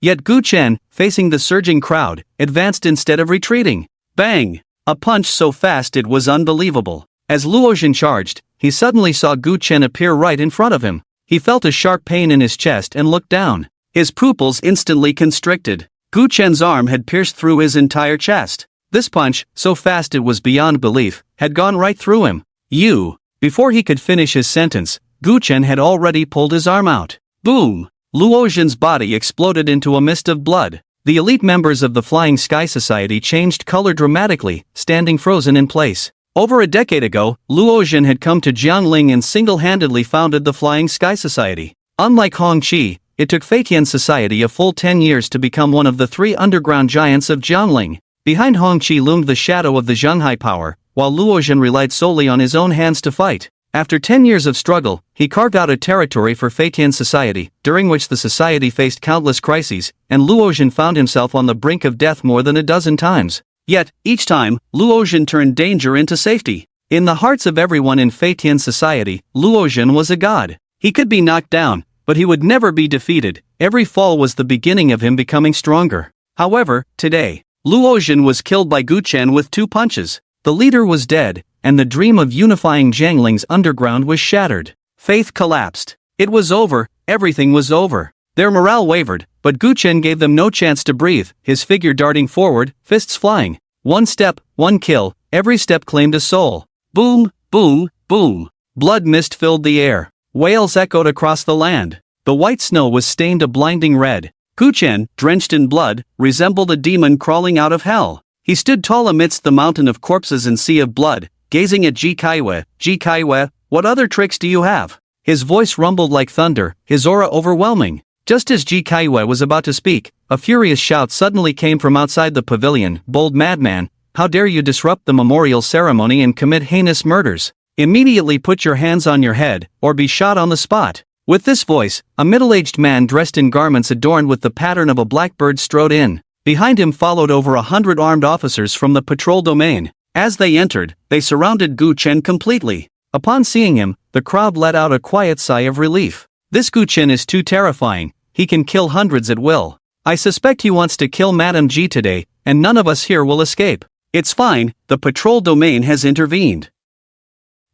Yet Gu Chen, facing the surging crowd, advanced instead of retreating. Bang! A punch so fast it was unbelievable. As Luozhen charged, he suddenly saw Gu Chen appear right in front of him. He felt a sharp pain in his chest and looked down. His pupils instantly constricted. Gu Chen's arm had pierced through his entire chest. This punch, so fast it was beyond belief, had gone right through him. "You!" Before he could finish his sentence, Gu Chen had already pulled his arm out. Boom! Luozhen's body exploded into a mist of blood. The elite members of the Flying Sky Society changed color dramatically, standing frozen in place. Over a decade ago, Luozhen had come to Jiangling and single-handedly founded the Flying Sky Society. Unlike Hongqi, it took Feitian Society a full 10 years to become one of the 3 underground giants of Jiangling. Behind Hongqi loomed the shadow of the Zhenghai power, while Luozhen relied solely on his own hands to fight. After 10 years of struggle, he carved out a territory for Feitian society, during which the society faced countless crises, and Luotian found himself on the brink of death more than a dozen times. Yet, each time, Luotian turned danger into safety. In the hearts of everyone in Feitian society, Luotian was a god. He could be knocked down, but he would never be defeated. Every fall was the beginning of him becoming stronger. However, today, Luotian was killed by Gu Chen with 2 punches. The leader was dead, and the dream of unifying Jiangling's underground was shattered. Faith collapsed. It was over, everything was over. Their morale wavered, but Gu Chen gave them no chance to breathe, his figure darting forward, fists flying. 1 step, 1 kill, every step claimed a soul. Boom, boom, boom. Blood mist filled the air. Wails echoed across the land. The white snow was stained a blinding red. Gu Chen, drenched in blood, resembled a demon crawling out of hell. He stood tall amidst the mountain of corpses and sea of blood, gazing at Ji Kaiwei. Ji Kaiwei, what other tricks do you have? His voice rumbled like thunder, his aura overwhelming. Just as Ji Kaiwei was about to speak, a furious shout suddenly came from outside the pavilion. Bold madman, how dare you disrupt the memorial ceremony and commit heinous murders? Immediately put your hands on your head, or be shot on the spot. With this voice, a middle-aged man dressed in garments adorned with the pattern of a blackbird strode in. Behind him followed over 100 armed officers from the patrol domain. As they entered, they surrounded Gu Chen completely. Upon seeing him, the crowd let out a quiet sigh of relief. This Gu Chen is too terrifying, he can kill hundreds at will. I suspect he wants to kill Madame Ji today, and none of us here will escape. It's fine, the patrol domain has intervened.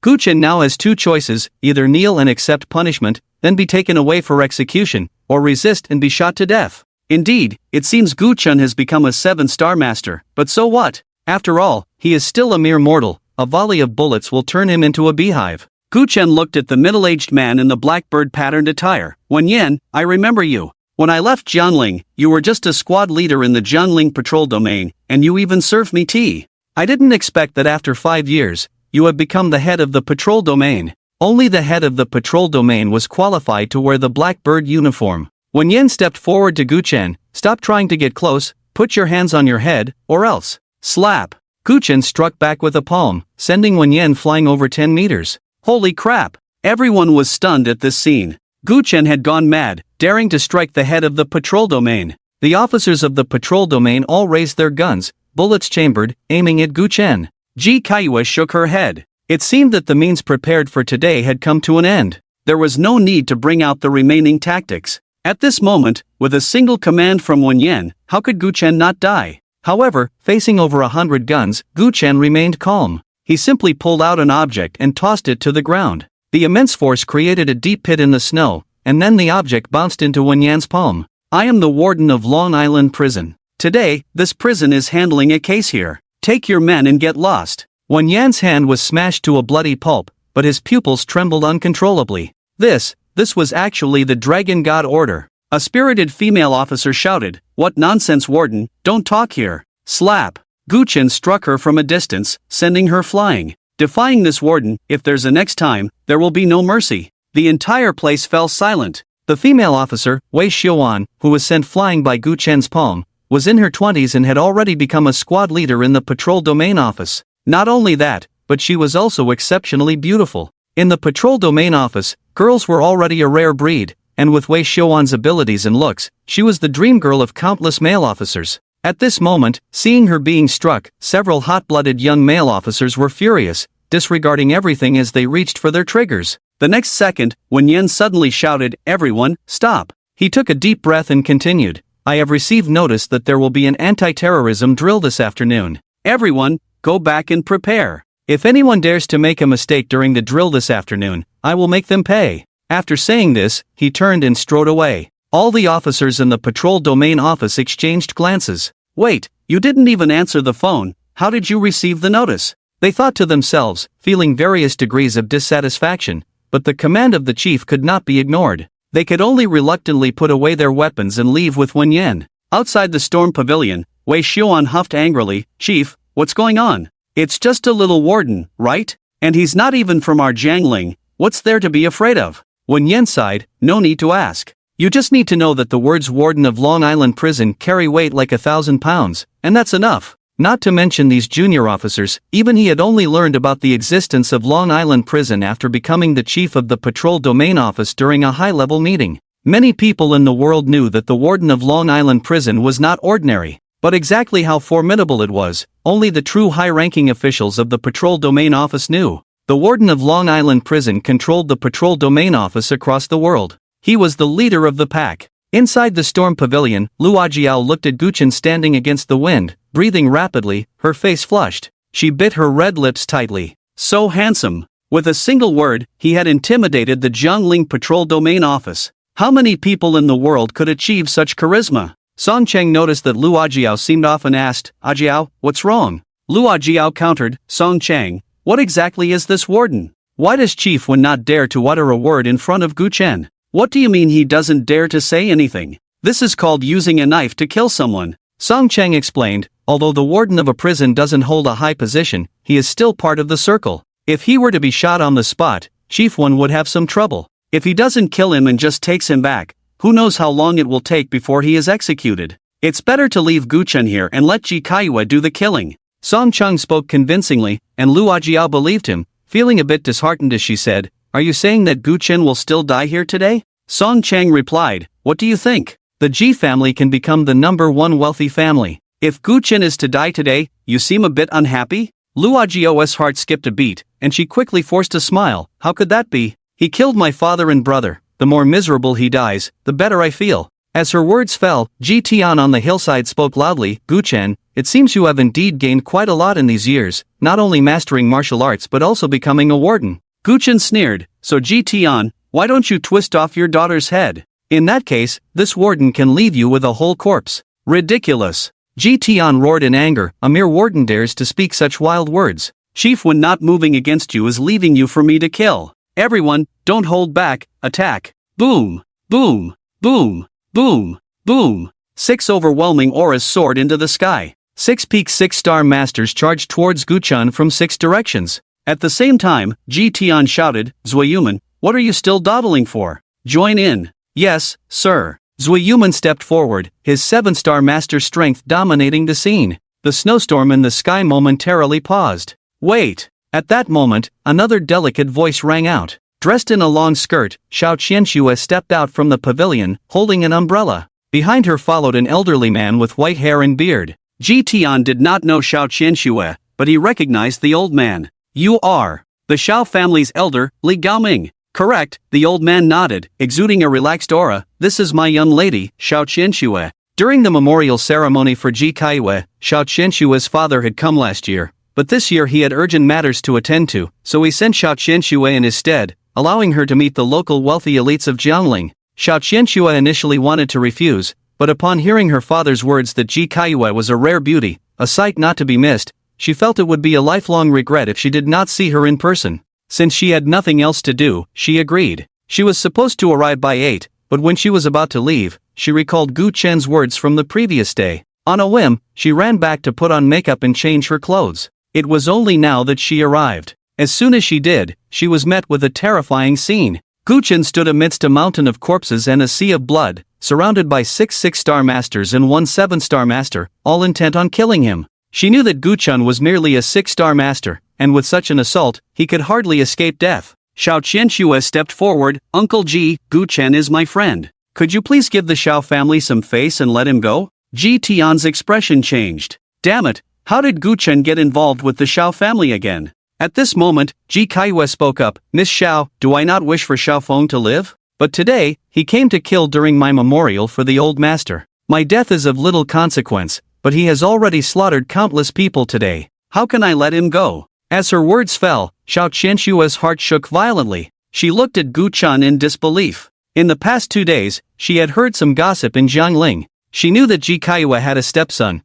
Gu Chen now has 2 choices, either kneel and accept punishment, then be taken away for execution, or resist and be shot to death. Indeed, it seems Gu Chen has become a 7-star master, but so what? After all, he is still a mere mortal, a volley of bullets will turn him into a beehive. Gu Chen looked at the middle-aged man in the blackbird-patterned attire. Wen Yan, I remember you. When I left Jiangling, you were just a squad leader in the Jiangling patrol domain, and you even served me tea. I didn't expect that after 5 years, you had become the head of the patrol domain. Only the head of the patrol domain was qualified to wear the blackbird uniform. Wen Yan stepped forward to Gu Chen. Stop trying to get close, put your hands on your head, or else. Slap. Gu Chen struck back with a palm, sending Wen Yan flying over 10 meters. Holy crap! Everyone was stunned at this scene. Gu Chen had gone mad, daring to strike the head of the patrol domain. The officers of the patrol domain all raised their guns, bullets chambered, aiming at Gu Chen. Ji Kaiwei shook her head. It seemed that the means prepared for today had come to an end. There was no need to bring out the remaining tactics. At this moment, with a single command from Wen Yan, how could Gu Chen not die? However, facing over 100 guns, Gu Chen remained calm. He simply pulled out an object and tossed it to the ground. The immense force created a deep pit in the snow, and then the object bounced into Wen Yan's palm. I am the warden of Long Island Prison. Today, this prison is handling a case here. Take your men and get lost. Wen Yan's hand was smashed to a bloody pulp, but his pupils trembled uncontrollably. This was actually the Dragon God order. A spirited female officer shouted, "What nonsense, warden, don't talk here." Slap. Gu Chen struck her from a distance, sending her flying. Defying this warden, if there's a next time, there will be no mercy. The entire place fell silent. The female officer, Wei Xiuan, who was sent flying by Gu Chen's palm, was in her 20s and had already become a squad leader in the patrol domain office. Not only that, but she was also exceptionally beautiful. In the patrol domain office, girls were already a rare breed, and with Wei Xiuan's abilities and looks, she was the dream girl of countless male officers. At this moment, seeing her being struck, several hot-blooded young male officers were furious, disregarding everything as they reached for their triggers. The next second, Wen Yan suddenly shouted, "Everyone, stop!" He took a deep breath and continued, "I have received notice that there will be an anti-terrorism drill this afternoon. Everyone, go back and prepare. If anyone dares to make a mistake during the drill this afternoon, I will make them pay." After saying this, he turned and strode away. All the officers in the patrol domain office exchanged glances. "Wait, you didn't even answer the phone, how did you receive the notice?" They thought to themselves, feeling various degrees of dissatisfaction, but the command of the chief could not be ignored. They could only reluctantly put away their weapons and leave with Wen Yan. Outside the storm pavilion, Wei Xiuan huffed angrily, "Chief, what's going on? It's just a little warden, right? And he's not even from our Jiangling, what's there to be afraid of?" Wen Yan sighed, "No need to ask. You just need to know that the words warden of Long Island Prison carry weight like 1,000 pounds, and that's enough. Not to mention these junior officers, even he had only learned about the existence of Long Island Prison after becoming the chief of the Patrol Domain Office during a high-level meeting. Many people in the world knew that the warden of Long Island Prison was not ordinary, but exactly how formidable it was, only the true high-ranking officials of the Patrol Domain Office knew. The warden of Long Island Prison controlled the Patrol Domain Office across the world. He was the leader of the pack. Inside the storm pavilion, Luo Jiao looked at Guchen standing against the wind, breathing rapidly, her face flushed. She bit her red lips tightly. So handsome. With a single word, he had intimidated the Jiangling Patrol Domain Office. How many people in the world could achieve such charisma? Song Cheng noticed that Luo Jiao seemed off and asked, Jiao, what's wrong? Luo Jiao countered, Song Cheng, what exactly is this warden? Why does Chief Wen not dare to utter a word in front of Gu Chen? What do you mean he doesn't dare to say anything? This is called using a knife to kill someone. Song Cheng explained, although the warden of a prison doesn't hold a high position, he is still part of the circle. If he were to be shot on the spot, Chief Wen would have some trouble. If he doesn't kill him and just takes him back, who knows how long it will take before he is executed. It's better to leave Gu Chen here and let Ji Kaiyue do the killing. Song Cheng spoke convincingly, and Luo Jiao believed him, feeling a bit disheartened as she said, Are you saying that Gu Chen will still die here today? Song Cheng replied, What do you think? The Ji family can become the #1 wealthy family. If Gu Chen is to die today, you seem a bit unhappy? Luo Jiao's heart skipped a beat, and she quickly forced a smile. How could that be? He killed my father and brother. The more miserable he dies, the better I feel. As her words fell, Ji Tian on the hillside spoke loudly, Gu Chen, it seems you have indeed gained quite a lot in these years, not only mastering martial arts but also becoming a warden. Gu Chen sneered, so Ji Tian, why don't you twist off your daughter's head? In that case, this warden can leave you with a whole corpse. Ridiculous. Ji Tian roared in anger, a mere warden dares to speak such wild words. Chief Wen not moving against you is leaving you for me to kill. Everyone, don't hold back, attack. Boom, boom, boom, boom, boom. 6 overwhelming auras soared into the sky. 6 peak 6-star masters charged towards Guchen from 6 directions. At the same time, Ji Tian shouted, Zuiyuman, what are you still dawdling for? Join in. Yes, sir. Zuiyuman stepped forward, his 7-star master strength dominating the scene. The snowstorm in the sky momentarily paused. Wait. At that moment, another delicate voice rang out. Dressed in a long skirt, Xiao Qianxue stepped out from the pavilion, holding an umbrella. Behind her followed an elderly man with white hair and beard. Ji Tian did not know Xiao Qianxue, but he recognized the old man. You are the Xiao family's elder, Li Gaoming. Correct, the old man nodded, exuding a relaxed aura. This is my young lady, Xiao Qianxue. During the memorial ceremony for Ji Kaiyue, Xiao Qianxue's father had come last year, but this year he had urgent matters to attend to, so he sent Xiao Qianxue in his stead, allowing her to meet the local wealthy elites of Jiangling. Xiao Qianxue initially wanted to refuse, but upon hearing her father's words that Ji Kaiyue was a rare beauty, a sight not to be missed, she felt it would be a lifelong regret if she did not see her in person. Since she had nothing else to do, she agreed. She was supposed to arrive by 8, but when she was about to leave, she recalled Gu Chen's words from the previous day. On a whim, she ran back to put on makeup and change her clothes. It was only now that she arrived. As soon as she did, she was met with a terrifying scene. Gu Chen stood amidst a mountain of corpses and a sea of blood, surrounded by 6 6-star masters and 1 7-star master, all intent on killing him. She knew that Gu Chen was merely a 6-star master, and with such an assault, he could hardly escape death. Xiao Qianxue stepped forward, Uncle Ji, Gu Chen is my friend. Could you please give the Xiao family some face and let him go? Ji Tian's expression changed. Damn it, how did Gu Chen get involved with the Xiao family again? At this moment, Ji Kaiyue spoke up, Miss Xiao, do I not wish for Xiao Feng to live? But today, he came to kill during my memorial for the old master. My death is of little consequence, but he has already slaughtered countless people today. How can I let him go? As her words fell, Xiao Qianxue's heart shook violently. She looked at Gu Chen in disbelief. In the past 2 days, she had heard some gossip in Jiangling. She knew that Ji Kaiyue had a stepson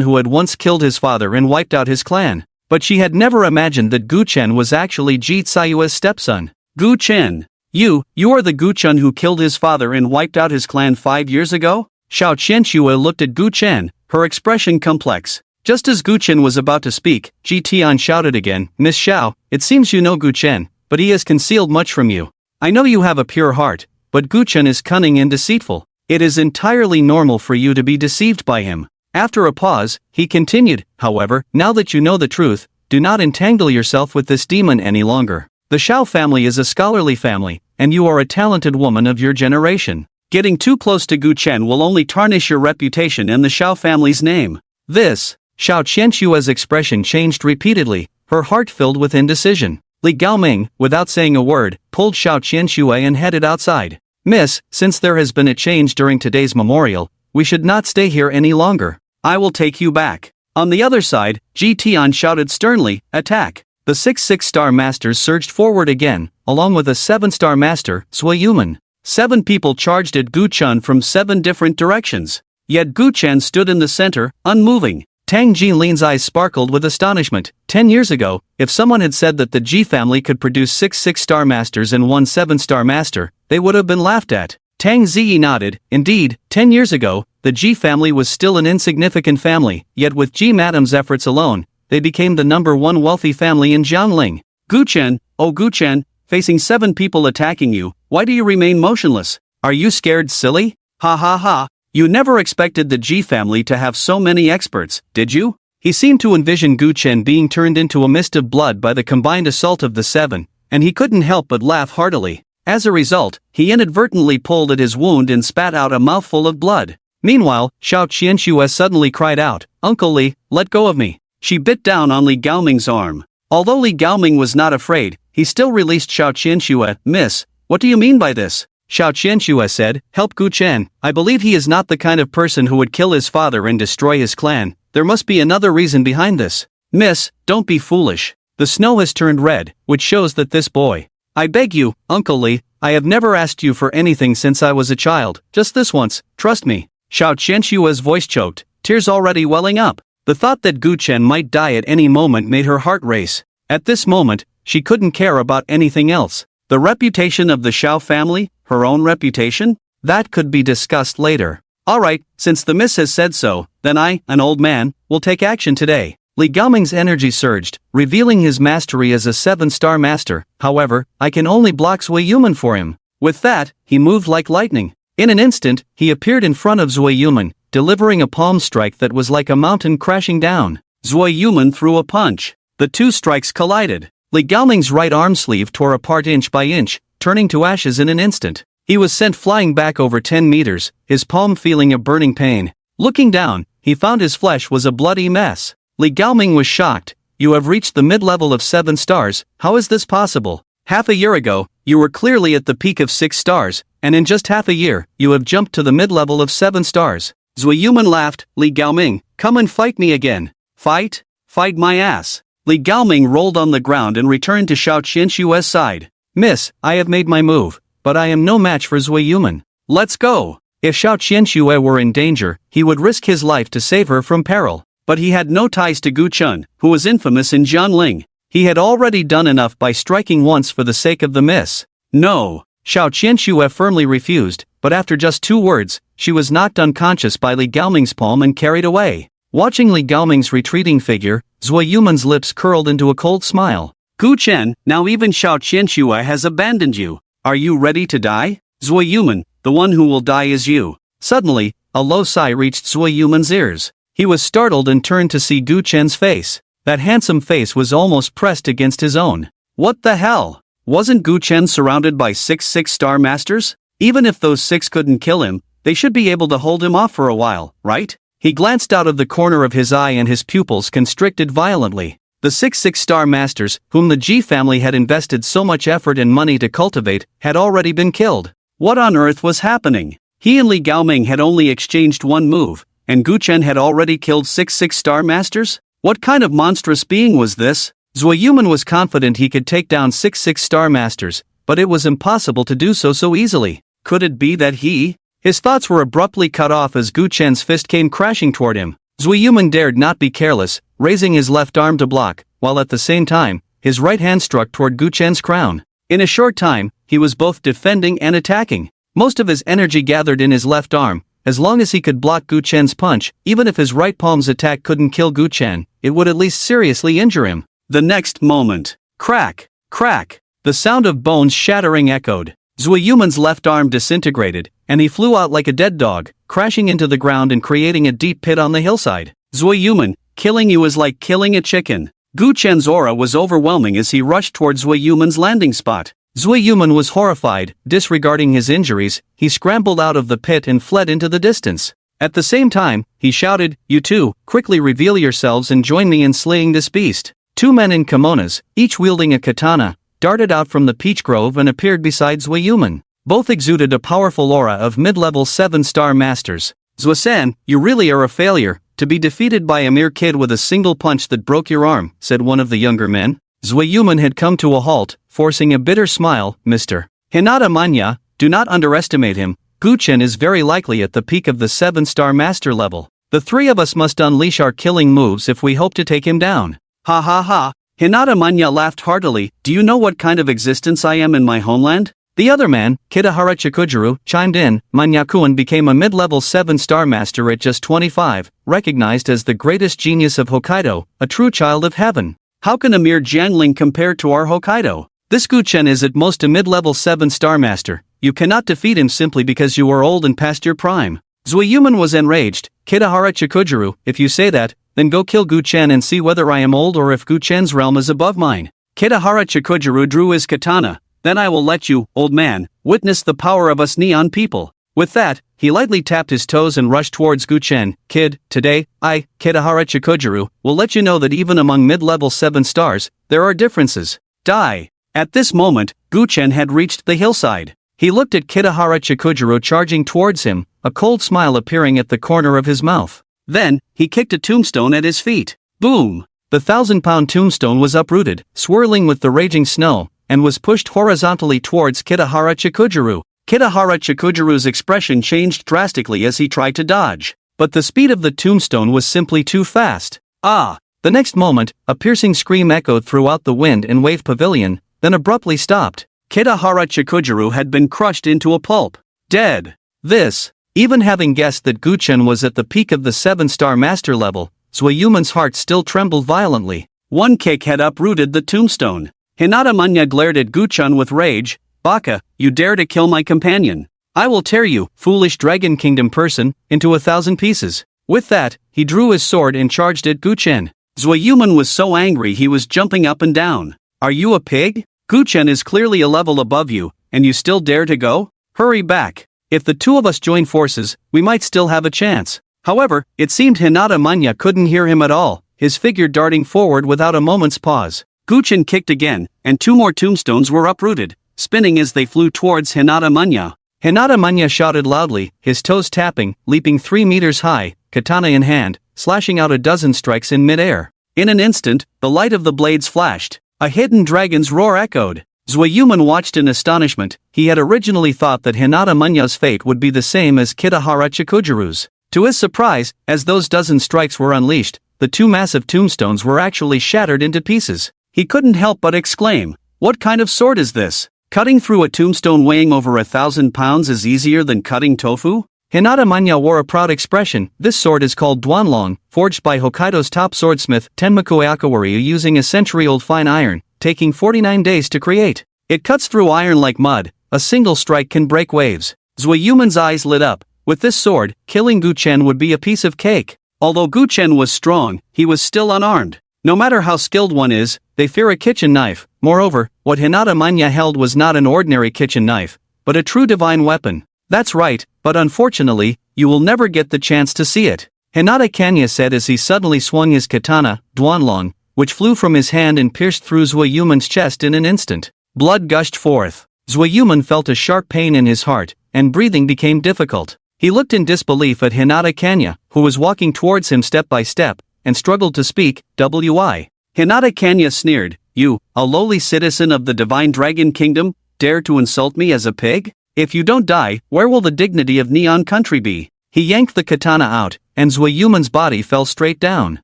who had once killed his father and wiped out his clan. But she had never imagined that Gu Chen was actually Ji Caiyue's stepson. Gu Chen. You are the Gu Chen who killed his father and wiped out his clan 5 years ago? Xiao Qianxue looked at Gu Chen, her expression complex. Just as Gu Chen was about to speak, Ji Tian shouted again, Miss Xiao, it seems you know Gu Chen, but he has concealed much from you. I know you have a pure heart, but Gu Chen is cunning and deceitful. It is entirely normal for you to be deceived by him. After a pause, he continued, however, now that you know the truth, do not entangle yourself with this demon any longer. The Xiao family is a scholarly family, and you are a talented woman of your generation. Getting too close to Gu Chen will only tarnish your reputation and the Xiao family's name. This, Xiao Qianshua's expression changed repeatedly, her heart filled with indecision. Li Gaoming, without saying a word, pulled Xiao Qianshua and headed outside. Miss, since there has been a change during today's memorial, we should not stay here any longer. I will take you back. On the other side, Ji Tian shouted sternly, attack. The 6-6-star masters surged forward again, along with a 7-star master, Sui Yuman. 7 people charged at Gu Chen from 7 different directions. Yet Gu Chen stood in the center, unmoving. Tang Jinlin's eyes sparkled with astonishment. 10 years ago, if someone had said that the Ji family could produce 6 6-star masters and 1 7-star master, they would have been laughed at. Tang Ziyi nodded. Indeed, 10 years ago, the Ji family was still an insignificant family, yet with Ji Madam's efforts alone, they became the #1 wealthy family in Jiangling. Gu Chen, oh Gu Chen, facing 7 people attacking you, why do you remain motionless? Are you scared, silly? Ha ha ha, you never expected the Ji family to have so many experts, did you? He seemed to envision Gu Chen being turned into a mist of blood by the combined assault of the 7, and he couldn't help but laugh heartily. As a result, he inadvertently pulled at his wound and spat out a mouthful of blood. Meanwhile, Xiao Qianshua suddenly cried out, Uncle Li, let go of me. She bit down on Li Gaoming's arm. Although Li Gaoming was not afraid, he still released Xiao Qianshua. Miss, what do you mean by this? Xiao Qianshua said, help Gu Chen. I believe he is not the kind of person who would kill his father and destroy his clan. There must be another reason behind this. Miss, don't be foolish. The snow has turned red, which shows that this boy. I beg you, Uncle Li, I have never asked you for anything since I was a child, just this once, trust me. Xiao Qianshua's voice choked, tears already welling up. The thought that Gu Chen might die at any moment made her heart race. At this moment, she couldn't care about anything else. The reputation of the Xiao family, her own reputation? That could be discussed later. Alright, since the miss has said so, then I, an old man, will take action today. Li Gaoming's energy surged, revealing his mastery as a 7-star master. However, I can only block Sui Yuman for him. With that, he moved like lightning. In an instant, he appeared in front of Sui Yuman, delivering a palm strike that was like a mountain crashing down. Sui Yuman threw a punch. The 2 strikes collided. Li Gaoming's right arm sleeve tore apart inch by inch, turning to ashes in an instant. He was sent flying back over 10 meters, his palm feeling a burning pain. Looking down, he found his flesh was a bloody mess. Li Gaoming was shocked. You have reached the mid-level of 7 stars, how is this possible? Half a year ago, you were clearly at the peak of 6 stars, and in just half a year, you have jumped to the mid-level of 7 stars. Sui Yuman laughed, Li Gaoming, come and fight me again. Fight? Fight my ass. Li Gaoming rolled on the ground and returned to Xiao Qianshua's side. Miss, I have made my move, but I am no match for Sui Yuman. Let's go. If Xiao Qianshua were in danger, he would risk his life to save her from peril. But he had no ties to Gu Chen, who was infamous in Jiangling. He had already done enough by striking once for the sake of the miss. No. Xiao Qianshua firmly refused, but after just 2 words, she was knocked unconscious by Li Gaoming's palm and carried away. Watching Li Gaoming's retreating figure, Sui Yuman's lips curled into a cold smile. Gu Chen, now even Xiao Qianshua has abandoned you. Are you ready to die? Sui Yuman, the one who will die is you. Suddenly, a low sigh reached Sui Yuman's ears. He was startled and turned to see Gu Chen's face. That handsome face was almost pressed against his own. What the hell? Wasn't Gu Chen surrounded by 6 6-star masters? Even if those 6 couldn't kill him, they should be able to hold him off for a while, right? He glanced out of the corner of his eye and his pupils constricted violently. The 6 6-star masters, whom the Ji family had invested so much effort and money to cultivate, had already been killed. What on earth was happening? He and Li Gaoming had only exchanged 1 move, and Gu Chen had already killed 6 6-star masters? What kind of monstrous being was this? Sui Yuman was confident he could take down 6 6-star masters, but it was impossible to do so easily. Could it be that he? His thoughts were abruptly cut off as Gu Chen's fist came crashing toward him. Sui Yuman dared not be careless, raising his left arm to block, while at the same time, his right hand struck toward Gu Chen's crown. In a short time, he was both defending and attacking. Most of his energy gathered in his left arm. As long as he could block Gu Chen's punch, even if his right palm's attack couldn't kill Gu Chen, it would at least seriously injure him. The next moment, crack, crack, the sound of bones shattering echoed. Sui Yuman's left arm disintegrated, and he flew out like a dead dog, crashing into the ground and creating a deep pit on the hillside. Zueyuman, killing you is like killing a chicken. Gu Chen's aura was overwhelming as he rushed toward Zueyuman's landing spot. Zueyuman was horrified. Disregarding his injuries, he scrambled out of the pit and fled into the distance. At the same time, he shouted, "You two, quickly reveal yourselves and join me in slaying this beast." Two men in kimonos, each wielding a katana, darted out from the peach grove and appeared beside Zueyuman. Both exuded a powerful aura of mid-level 7-star masters. "Zuo-san, you really are a failure, to be defeated by a mere kid with a single punch that broke your arm," said one of the younger men. Zueyuman had come to a halt, forcing a bitter smile. "Mr. Hinata Manya, do not underestimate him. Gu Chen is very likely at the peak of the 7-star master level. The three of us must unleash our killing moves if we hope to take him down." "Ha ha ha." Hinata Manya laughed heartily. "Do you know what kind of existence I am in my homeland?" The other man, Kitahara Chikujuru, chimed in. Manya-kun became a mid-level 7-star master at just 25, recognized as the greatest genius of Hokkaido, a true child of heaven. "How can a mere Jiangling compare to our Hokkaido? This Gu Chen is at most a mid-level 7-star master. You cannot defeat him simply because you are old and past your prime." Zueyuman was enraged. "Kitahara Chikujuru, if you say that, then go kill Gu Chen and see whether I am old or if Gu Chen's realm is above mine." Kitahara Chikujuru drew his katana. "Then I will let you, old man, witness the power of us neon people." With that, he lightly tapped his toes and rushed towards Gu Chen. "Kid, today, I, Kitahara Chikujuru, will let you know that even among mid-level 7 stars, there are differences. Die." At this moment, Gu Chen had reached the hillside. He looked at Kitahara Chikujuru charging towards him, a cold smile appearing at the corner of his mouth. Then, he kicked a tombstone at his feet. Boom! The 1,000-pound tombstone was uprooted, swirling with the raging snow, and was pushed horizontally towards Kitahara Chikujuru. Kitahara Chikujuru's expression changed drastically as he tried to dodge. But the speed of the tombstone was simply too fast. Ah! The next moment, a piercing scream echoed throughout the wind and wave pavilion, then abruptly stopped. Kitahara Chikujuru had been crushed into a pulp. Dead. This. Even having guessed that Gu Chen was at the peak of the 7-star master level, Zueyuman's heart still trembled violently. One kick had uprooted the tombstone. Hinata Manya glared at Gu Chen with rage. "Baka, you dare to kill my companion. I will tear you, foolish Dragon Kingdom person, into 1,000 pieces." With that, he drew his sword and charged at Gu Chen. Zueyuman was so angry he was jumping up and down. "Are you a pig? Gu Chen is clearly a level above you, and you still dare to go? Hurry back. If the two of us join forces, we might still have a chance." However, it seemed Hinata Manya couldn't hear him at all, his figure darting forward without a moment's pause. Gu Chen kicked again, and 2 more tombstones were uprooted, spinning as they flew towards Hinata Manya. Hinata Manya shouted loudly, his toes tapping, leaping 3 meters high, katana in hand, slashing out a dozen strikes in midair. In an instant, the light of the blades flashed. A hidden dragon's roar echoed. Zueyuman watched in astonishment. He had originally thought that Hinata Manya's fate would be the same as Kitahara Chikujuru's. To his surprise, as those dozen strikes were unleashed, the 2 massive tombstones were actually shattered into pieces. He couldn't help but exclaim, "What kind of sword is this? Cutting through a tombstone weighing over 1,000 pounds is easier than cutting tofu?" Hinata Manya wore a proud expression. "This sword is called Duanlong, forged by Hokkaido's top swordsmith Tenmaku Akawari using a century-old fine iron, taking 49 days to create. It cuts through iron like mud. A single strike can break waves." Zueyuman's eyes lit up. With this sword, killing Gu Chen would be a piece of cake. Although Gu Chen was strong, he was still unarmed. No matter how skilled one is, they fear a kitchen knife. Moreover, what Hinata Manya held was not an ordinary kitchen knife, but a true divine weapon. "That's right, but unfortunately, you will never get the chance to see it," Hinata Kanya said as he suddenly swung his katana, Duanlong, which flew from his hand and pierced through Zueyuman's chest in an instant. Blood gushed forth. Zueyuman felt a sharp pain in his heart, and breathing became difficult. He looked in disbelief at Hinata Kanya, who was walking towards him step by step, and struggled to speak. Hinata Kanya sneered, "You, a lowly citizen of the Divine Dragon Kingdom, dare to insult me as a pig? If you don't die, where will the dignity of Neon Country be?" He yanked the katana out, and Zueyuman's body fell straight down.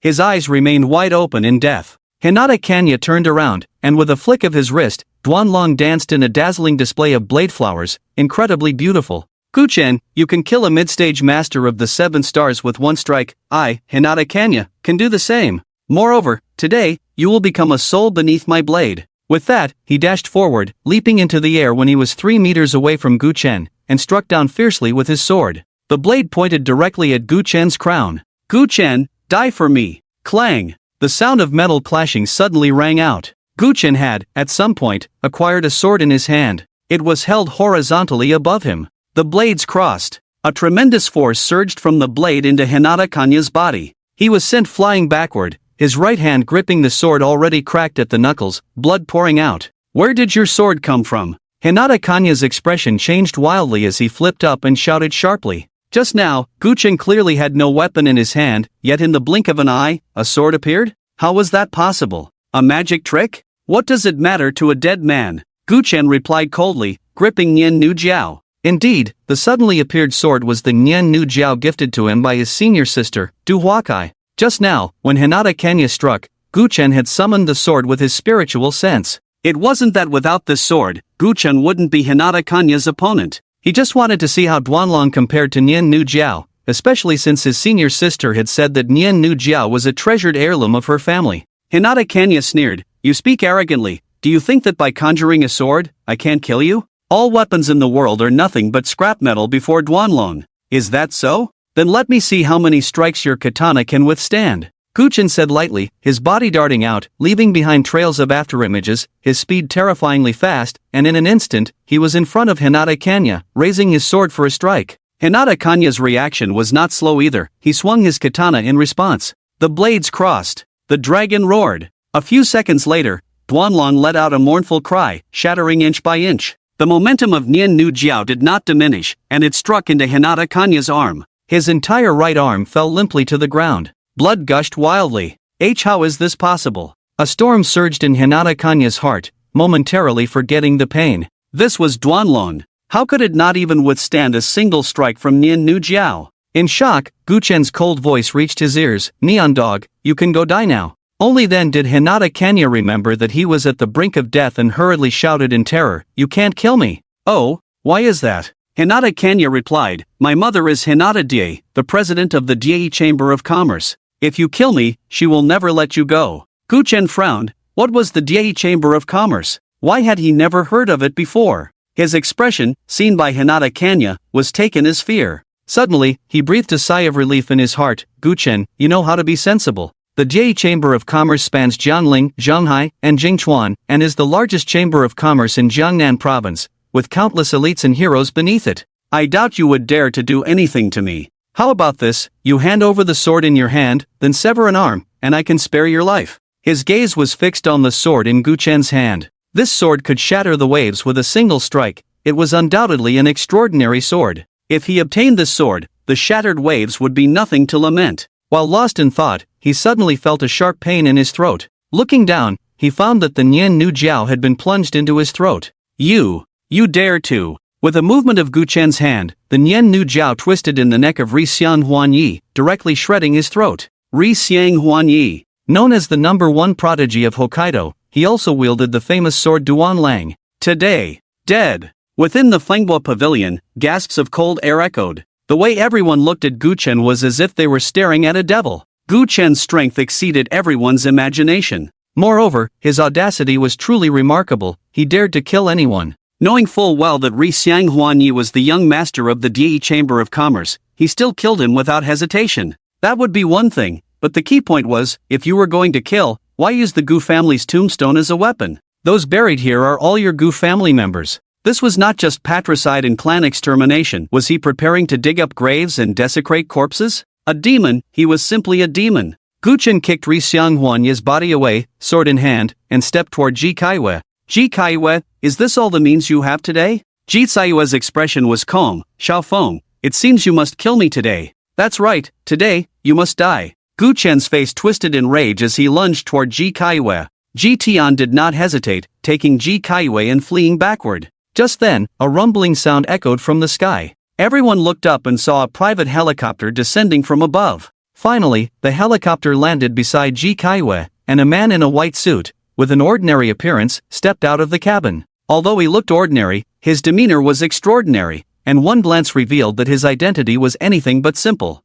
His eyes remained wide open in death. Hinata Kanya turned around, and with a flick of his wrist, Duanlong danced in a dazzling display of blade flowers, incredibly beautiful. "Gu Chen, you can kill a mid-stage master of the 7 stars with 1 strike. I, Hinata Kanya, can do the same. Moreover, today, you will become a soul beneath my blade." With that, he dashed forward, leaping into the air when he was 3 meters away from Gu Chen. and struck down fiercely with his sword. The blade pointed directly at Gu Chen's crown. "Gu Chen, die for me!" Clang! The sound of metal clashing suddenly rang out. Gu Chen had, at some point, acquired a sword in his hand. It was held horizontally above him. The blades crossed. A tremendous force surged from the blade into Hinata Kanya's body. He was sent flying backward, his right hand gripping the sword already cracked at the knuckles, blood pouring out. "Where did your sword come from?" Hinata Kanya's expression changed wildly as he flipped up and shouted sharply. Just now, Gu Chen clearly had no weapon in his hand, yet in the blink of an eye, a sword appeared? How was that possible? A magic trick? What does it matter to a dead man? Gu Chen replied coldly, gripping Nian Nu Jiao. Indeed, the suddenly appeared sword was the Nian Nu Jiao gifted to him by his senior sister, Du Huakai. Just now, when Hinata Kenya struck, Gu Chen had summoned the sword with his spiritual sense. It wasn't that without this sword, Gu Chen wouldn't be Hinata Kanya's opponent. He just wanted to see how Duanlong compared to Nian Nu Jiao, especially since his senior sister had said that Nian Nu Jiao was a treasured heirloom of her family. Hinata Kenya sneered, "You speak arrogantly. Do you think that by conjuring a sword, I can't kill you? All weapons in the world are nothing but scrap metal before Duanlong. Is that so? Then let me see how many strikes your katana can withstand." Gu Chen said lightly, his body darting out, leaving behind trails of afterimages, his speed terrifyingly fast, and in an instant, he was in front of Hinata Kenya, raising his sword for a strike. Hinata Kanya's reaction was not slow either. He swung his katana in response. The blades crossed. The dragon roared. A few seconds later, Duanlong let out a mournful cry, shattering inch by inch. The momentum of Nian Nu Jiao did not diminish, and it struck into Hinata Kanya's arm. His entire right arm fell limply to the ground. Blood gushed wildly. How is this possible? A storm surged in Hinata Kanya's heart, momentarily forgetting the pain. This was Duanlong. How could it not even withstand a single strike from Nian Nu Jiao? In shock, Gu Chen's cold voice reached his ears. "Neon dog, you can go die now." Only then did Hinata Kenya remember that he was at the brink of death and hurriedly shouted in terror, "You can't kill me." "Oh, why is that?" Hinata Kenya replied, "My mother is Hinata Die, the president of the Die Chamber of Commerce. If you kill me, she will never let you go." Gu Chen frowned. What was the Die Chamber of Commerce? Why had he never heard of it before? His expression, seen by Hinata Kenya, was taken as fear. Suddenly, he breathed a sigh of relief in his heart. "Gu Chen, you know how to be sensible. The Die Chamber of Commerce spans Jiangling, Zhanghai, and Jingchuan, and is the largest chamber of commerce in Jiangnan province, with countless elites and heroes beneath it. I doubt you would dare to do anything to me. How about this, you hand over the sword in your hand, then sever an arm, and I can spare your life." His gaze was fixed on the sword in Gu Chen's hand. This sword could shatter the waves with a single strike. It was undoubtedly an extraordinary sword. If he obtained this sword, the shattered waves would be nothing to lament. While lost in thought, he suddenly felt a sharp pain in his throat. Looking down, he found that the Nian Nu Jiao had been plunged into his throat. You dare to." With a movement of Gu Chen's hand, the Nian Nu Jiao twisted in the neck of Ri Xiang Huanyi, directly shredding his throat. Ri Xiang Huanyi, known as the #1 prodigy of Hokkaido, he also wielded the famous sword Duanlang. Today, dead. Within the Fenghua pavilion, gasps of cold air echoed. The way everyone looked at Gu Chen was as if they were staring at a devil. Gu Chen's strength exceeded everyone's imagination. Moreover, his audacity was truly remarkable. He dared to kill anyone. Knowing full well that Ri Xiang Huanyi was the young master of the Die Chamber of Commerce, he still killed him without hesitation. That would be one thing, but the key point was, if you were going to kill, why use the Gu family's tombstone as a weapon? Those buried here are all your Gu family members. This was not just patricide and clan extermination. Was he preparing to dig up graves and desecrate corpses? A demon, he was simply a demon. Gu Chen kicked Ri Xiang Huanyi's body away, sword in hand, and stepped toward Ji Kaiwei. "Ji Kaiwei, is this all the means you have today?" Ji Kaiwei's expression was calm. "Xiao Feng, it seems you must kill me today." "That's right, today, you must die." Gu Chen's face twisted in rage as he lunged toward Ji Kaiwei. Ji Tian did not hesitate, taking Ji Kaiwei and fleeing backward. Just then, a rumbling sound echoed from the sky. Everyone looked up and saw a private helicopter descending from above. Finally, the helicopter landed beside Ji Kaiwei, and a man in a white suit, with an ordinary appearance, stepped out of the cabin. Although he looked ordinary, his demeanor was extraordinary, and one glance revealed that his identity was anything but simple.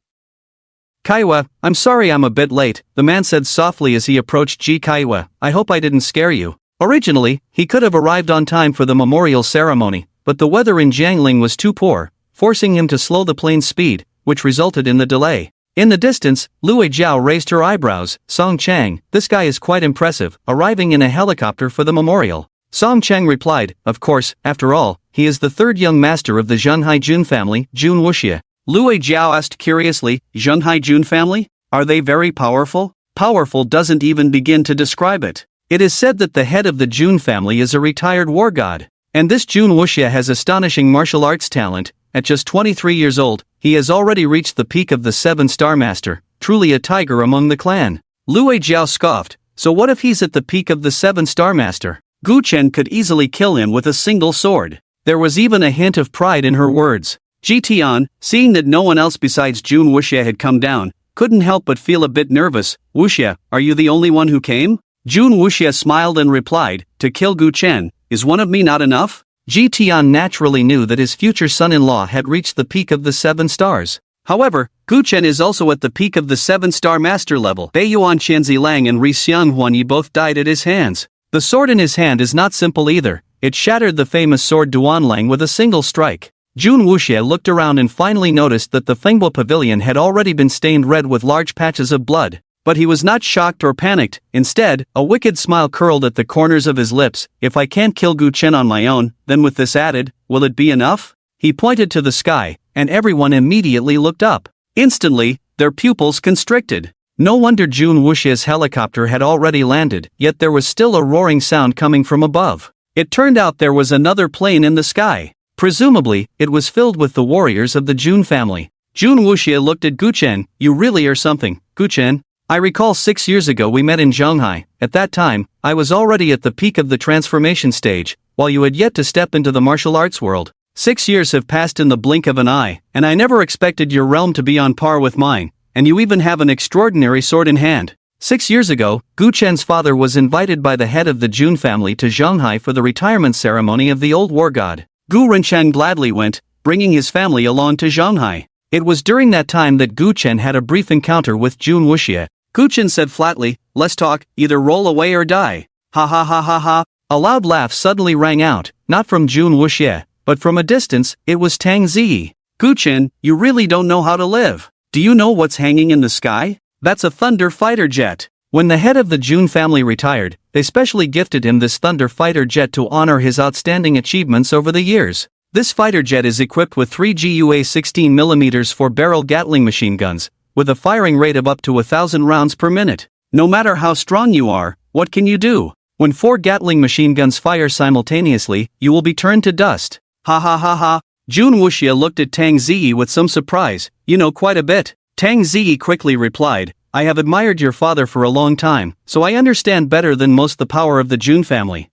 "Kaiwei, I'm sorry I'm a bit late," the man said softly as he approached Ji Kaiwei. "I hope I didn't scare you." Originally, he could have arrived on time for the memorial ceremony, but the weather in Jiangling was too poor, forcing him to slow the plane's speed, which resulted in the delay. In the distance, Lue Jiao raised her eyebrows. Song Chang, this guy is quite impressive, arriving in a helicopter for the memorial. Song Chang replied, of course, after all, he is the third young master of the Zhenhai Jun family, Jun Wuxia. Lue Jiao asked curiously, Zhenhai Jun family? Are they very powerful? Powerful doesn't even begin to describe it. It is said that the head of the Jun family is a retired war god. And this Jun Wuxia has astonishing martial arts talent. At just 23 years old, he has already reached the peak of the 7-star master, truly a tiger among the clan. Lue Jiao scoffed, so what if he's at the peak of the 7-star master? Gu Chen could easily kill him with a single sword. There was even a hint of pride in her words. Ji Tian, seeing that no one else besides Jun Wuxia had come down, couldn't help but feel a bit nervous. Wuxia, are you the only one who came? Jun Wuxia smiled and replied, to kill Gu Chen, is one of me not enough? Ji Tian naturally knew that his future son-in-law had reached the peak of the 7 stars. However, Gu Chen is also at the peak of the 7-star master level. Bei Yuan Qianzi Lang and Ri Xiang Huanyi both died at his hands. The sword in his hand is not simple either. It shattered the famous sword Duanlang with a single strike. Jun Wuxia looked around and finally noticed that the Fengbo pavilion had already been stained red with large patches of blood. But he was not shocked or panicked. Instead, a wicked smile curled at the corners of his lips. If I can't kill Gu Chen on my own, then with this added, will it be enough? He pointed to the sky, and everyone immediately looked up. Instantly, their pupils constricted. No wonder Jun Wuxia's helicopter had already landed, yet there was still a roaring sound coming from above. It turned out there was another plane in the sky. Presumably, it was filled with the warriors of the Jun family. Jun Wuxia looked at Gu Chen. You really are something, Gu Chen. I recall 6 years ago we met in Zhenghai. At that time, I was already at the peak of the transformation stage, while you had yet to step into the martial arts world. 6 years have passed in the blink of an eye, and I never expected your realm to be on par with mine, and you even have an extraordinary sword in hand. 6 years ago, Gu Chen's father was invited by the head of the Jun family to Zhenghai for the retirement ceremony of the old war god. Gu Renchen gladly went, bringing his family along to Zhenghai. It was during that time that Gu Chen had a brief encounter with Jun Wuxia. Gu Chen said flatly, let's talk, either roll away or die. Ha ha ha ha ha. A loud laugh suddenly rang out, not from Jun Wuxia, but from a distance. It was Tang Ziyi. Gu Chen, you really don't know how to live. Do you know what's hanging in the sky? That's a Thunder fighter jet. When the head of the Jun family retired, they specially gifted him this Thunder fighter jet to honor his outstanding achievements over the years. This fighter jet is equipped with 3 GUA 16mm 4-barrel Gatling machine guns, with a firing rate of up to 1,000 rounds per minute. No matter how strong you are, what can you do? When 4 Gatling machine guns fire simultaneously, you will be turned to dust. Ha ha ha ha. Jun Wuxia looked at Tang Ziyi with some surprise. You know quite a bit. Tang Ziyi quickly replied, I have admired your father for a long time, so I understand better than most the power of the Jun family.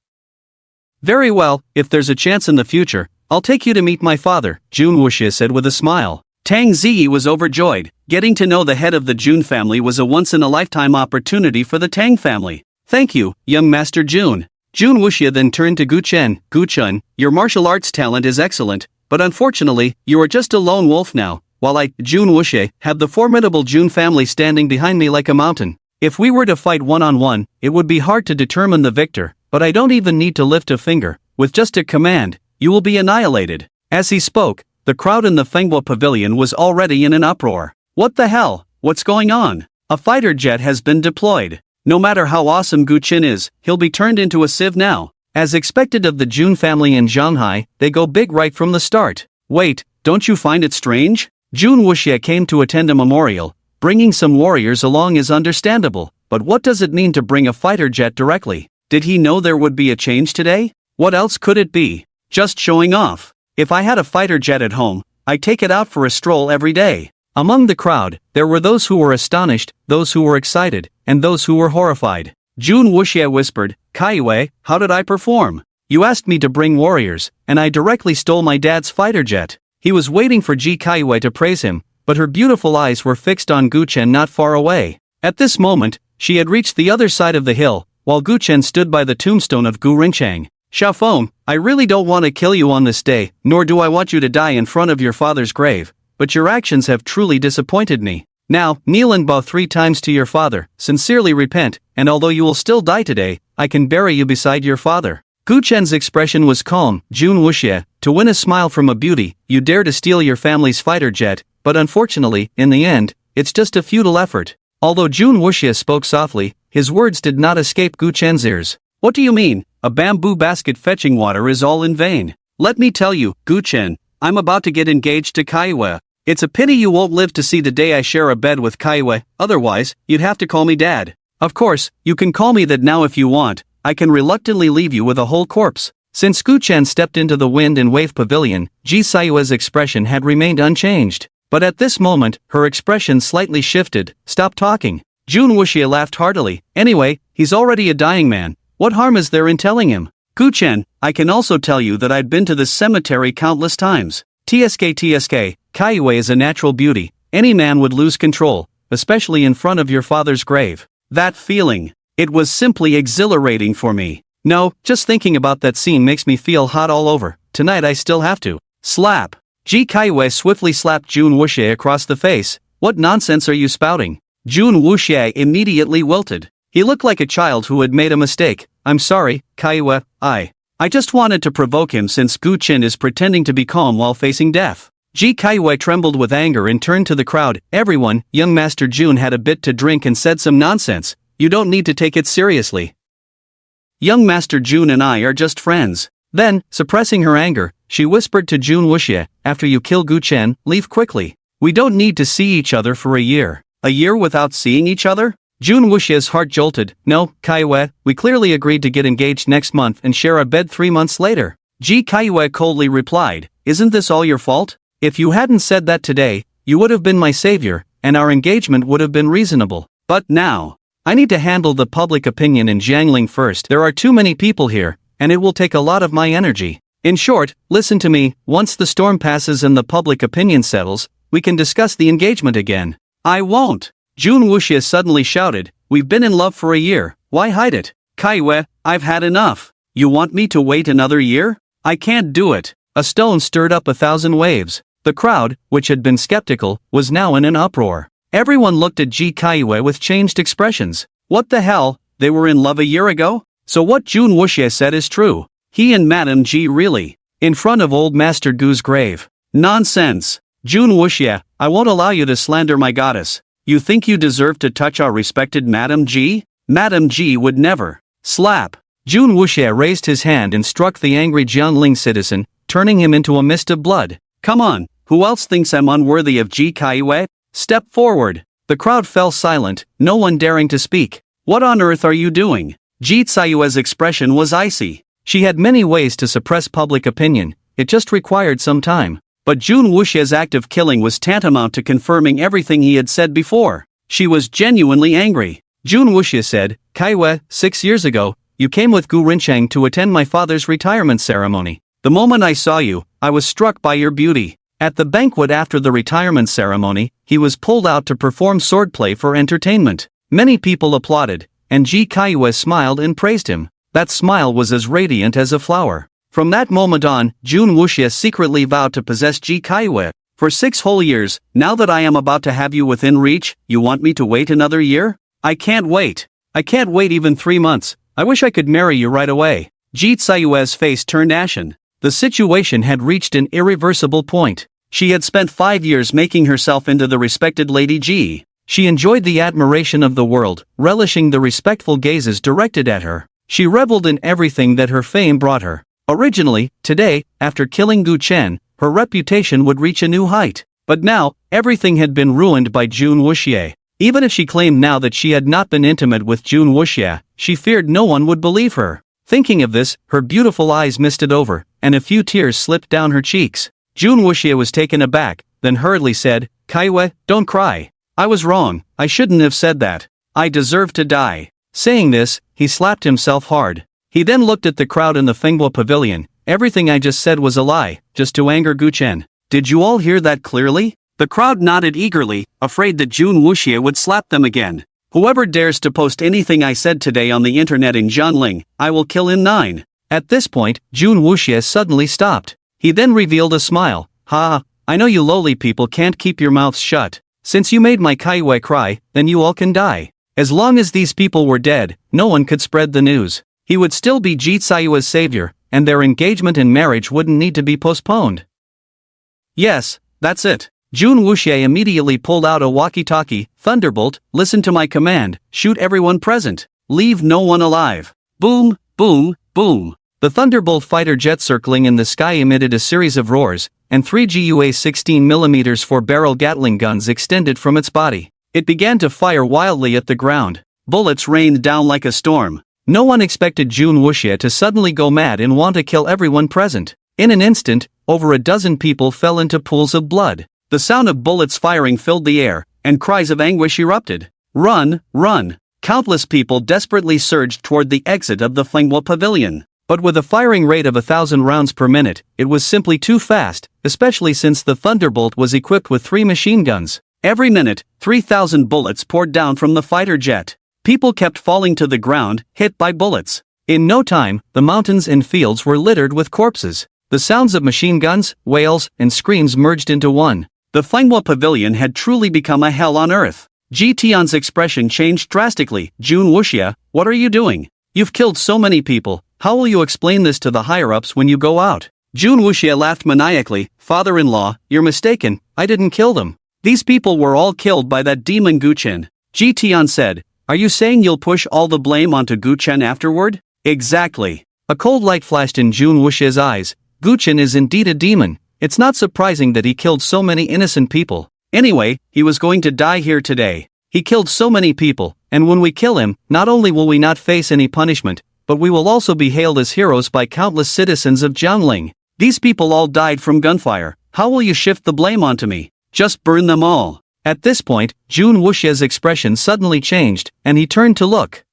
Very well, if there's a chance in the future, I'll take you to meet my father, Jun Wuxia said with a smile. Tang Ziyi was overjoyed. Getting to know the head of the Jun family was a once-in-a-lifetime opportunity for the Tang family. Thank you, young Master Jun. Jun Wuxia then turned to Gu Chen. Gu Chen, your martial arts talent is excellent, but unfortunately, you are just a lone wolf now, while I, Jun Wuxia, have the formidable Jun family standing behind me like a mountain. If we were to fight one-on-one, it would be hard to determine the victor, but I don't even need to lift a finger. With just a command, you will be annihilated. As he spoke, the crowd in the Fengbo pavilion was already in an uproar. What the hell? What's going on? A fighter jet has been deployed. No matter how awesome Gu Chen is, he'll be turned into a sieve now. As expected of the Jun family in Zhenghai, they go big right from the start. Wait, don't you find it strange? Jun Wuxia came to attend a memorial. Bringing some warriors along is understandable, but what does it mean to bring a fighter jet directly? Did he know there would be a change today? What else could it be? Just showing off. If I had a fighter jet at home, I'd take it out for a stroll every day. Among the crowd, there were those who were astonished, those who were excited, and those who were horrified. Jun Wuxia whispered, Kaiwei, how did I perform? You asked me to bring warriors, and I directly stole my dad's fighter jet. He was waiting for Ji Kaiwei to praise him, but her beautiful eyes were fixed on Gu Chen not far away. At this moment, she had reached the other side of the hill, while Gu Chen stood by the tombstone of Gu Rinchang. Xiaofeng, I really don't want to kill you on this day, nor do I want you to die in front of your father's grave, but your actions have truly disappointed me. Now, kneel and bow 3 times to your father, sincerely repent, and although you will still die today, I can bury you beside your father. Gu Chen's expression was calm. Jun Wuxia, To win a smile from a beauty, you dare to steal your family's fighter jet, but unfortunately, in the end, it's just a futile effort. Although Jun Wuxia spoke softly, his words did not escape Gu Chen's ears. What do you mean? A bamboo basket fetching water is all in vain. Let me tell you, Gu Chen, I'm about to get engaged to Kaiwe. It's a pity you won't live to see the day I share a bed with Kaiwe, otherwise, you'd have to call me Dad. Of course, you can call me that now if you want. I can reluctantly leave you with a whole corpse. Since Gu Chen stepped into the wind and wave pavilion, Ji Sayue's expression had remained unchanged. But at this moment, her expression slightly shifted. Stop talking. Jun Wuxia laughed heartily. Anyway, he's already a dying man. What harm is there in telling him? Gu Chen, I can also tell you that I've been to this cemetery countless times. TSK, Kaiwe is a natural beauty. Any man would lose control, especially in front of your father's grave. That feeling. It was simply exhilarating for me. No, just thinking about that scene makes me feel hot all over. Tonight I still have to. Slap. Ji Kaiwei swiftly slapped Jun Wuxia across the face. What nonsense are you spouting? Jun Wuxia immediately wilted. He looked like a child who had made a mistake. I'm sorry, Kaiwei, I just wanted to provoke him since Gu Chen is pretending to be calm while facing death. Ji Kaiwei trembled with anger and turned to the crowd. Everyone, young Master Jun had a bit to drink and said some nonsense. You don't need to take it seriously. Young Master Jun and I are just friends. Then, suppressing her anger, she whispered to Jun Wuxia, after you kill Gu Chen, leave quickly. We don't need to see each other for a year. A year without seeing each other? Jun Wuxia's heart jolted. No, Kaiwei, we clearly agreed to get engaged next month and share a bed 3 months later. Ji Kaiwei coldly replied, isn't this all your fault? If you hadn't said that today, you would have been my savior, and our engagement would have been reasonable. But now, I need to handle the public opinion in Jiangling first. There are too many people here, and it will take a lot of my energy. In short, listen to me, once the storm passes and the public opinion settles, we can discuss the engagement again. I won't. Jun Wuxia suddenly shouted, we've been in love for a year, why hide it? Kaiwei, I've had enough. You want me to wait another year? I can't do it. A stone stirred up 1,000 waves. The crowd, which had been skeptical, was now in an uproar. Everyone looked at Ji Kaiwei with changed expressions. What the hell, they were in love a year ago? So what Jun Wuxia said is true. He and Madame Ji really. In front of old Master Gu's grave. Nonsense. Jun Wuxia, I won't allow you to slander my goddess. You think you deserve to touch our respected Madame Ji? Madame Ji would never. Slap. Jun Wuxia raised his hand and struck the angry Jiangling citizen, turning him into a mist of blood. Come on, who else thinks I'm unworthy of Ji Kaiwei? Step forward. The crowd fell silent, no one daring to speak. What on earth are you doing? Ji Tsayue's expression was icy. She had many ways to suppress public opinion, it just required some time. But Jun Wuxia's act of killing was tantamount to confirming everything he had said before. She was genuinely angry. Jun Wuxia said, Kaiwei, 6 years ago, you came with Gu Rincheng to attend my father's retirement ceremony. The moment I saw you, I was struck by your beauty. At the banquet after the retirement ceremony, he was pulled out to perform swordplay for entertainment. Many people applauded, and Ji Kaiwei smiled and praised him. That smile was as radiant as a flower. From that moment on, Jun Wuxia secretly vowed to possess Ji Kaiwei. For 6 whole years, now that I am about to have you within reach, you want me to wait another year? I can't wait. I can't wait even 3 months. I wish I could marry you right away. Ji Tsayue's face turned ashen. The situation had reached an irreversible point. She had spent 5 years making herself into the respected Lady Ji. She enjoyed the admiration of the world, relishing the respectful gazes directed at her. She reveled in everything that her fame brought her. Originally, today, after killing Gu Chen, her reputation would reach a new height. But now, everything had been ruined by Jun Wuxia. Even if she claimed now that she had not been intimate with Jun Wuxia, she feared no one would believe her. Thinking of this, her beautiful eyes misted over, and a few tears slipped down her cheeks. Jun Wuxia was taken aback, then hurriedly said, Kaiwei, don't cry. I was wrong, I shouldn't have said that. I deserve to die. Saying this, he slapped himself hard. He then looked at the crowd in the Fenghua pavilion. Everything I just said was a lie, just to anger Gu Chen. Did you all hear that clearly? The crowd nodded eagerly, afraid that Jun Wuxia would slap them again. Whoever dares to post anything I said today on the internet in Jiangling, I will kill in 9. At this point, Jun Wuxia suddenly stopped. He then revealed a smile. Ha, I know you lowly people can't keep your mouths shut. Since you made my Kaiwei cry, then you all can die. As long as these people were dead, no one could spread the news. He would still be Ji Tsayue's savior, and their engagement and marriage wouldn't need to be postponed. Yes, that's it. Jun Wuxie immediately pulled out a walkie-talkie. Thunderbolt, listen to my command, shoot everyone present. Leave no one alive. Boom, boom, boom. The Thunderbolt fighter jet circling in the sky emitted a series of roars, and 3 GUA 16mm 4-barrel Gatling guns extended from its body. It began to fire wildly at the ground. Bullets rained down like a storm. No one expected Jun Wuxie to suddenly go mad and want to kill everyone present. In an instant, over a dozen people fell into pools of blood. The sound of bullets firing filled the air, and cries of anguish erupted. Run, run! Countless people desperately surged toward the exit of the Manhwa pavilion. But with a firing rate of 1,000 rounds per minute, it was simply too fast, especially since the Thunderbolt was equipped with 3 machine guns. Every minute, 3,000 bullets poured down from the fighter jet. People kept falling to the ground, hit by bullets. In no time, the mountains and fields were littered with corpses. The sounds of machine guns, wails, and screams merged into one. The Manhwa pavilion had truly become a hell on earth. Ji Tian's expression changed drastically. Jun Wuxie, what are you doing? You've killed so many people. How will you explain this to the higher-ups when you go out? Jun Wuxie laughed maniacally. Father-in-law, you're mistaken. I didn't kill them. These people were all killed by that demon Gu Chen. Ji Tian said, are you saying you'll push all the blame onto Gu Chen afterward? Exactly. A cold light flashed in Jun Wuxie's eyes. Gu Chen is indeed a demon. It's not surprising that he killed so many innocent people. Anyway, he was going to die here today. He killed so many people, and when we kill him, not only will we not face any punishment, but we will also be hailed as heroes by countless citizens of Jiangling. These people all died from gunfire. How will you shift the blame onto me? Just burn them all. At this point, Jun Wuxie's expression suddenly changed, and he turned to look.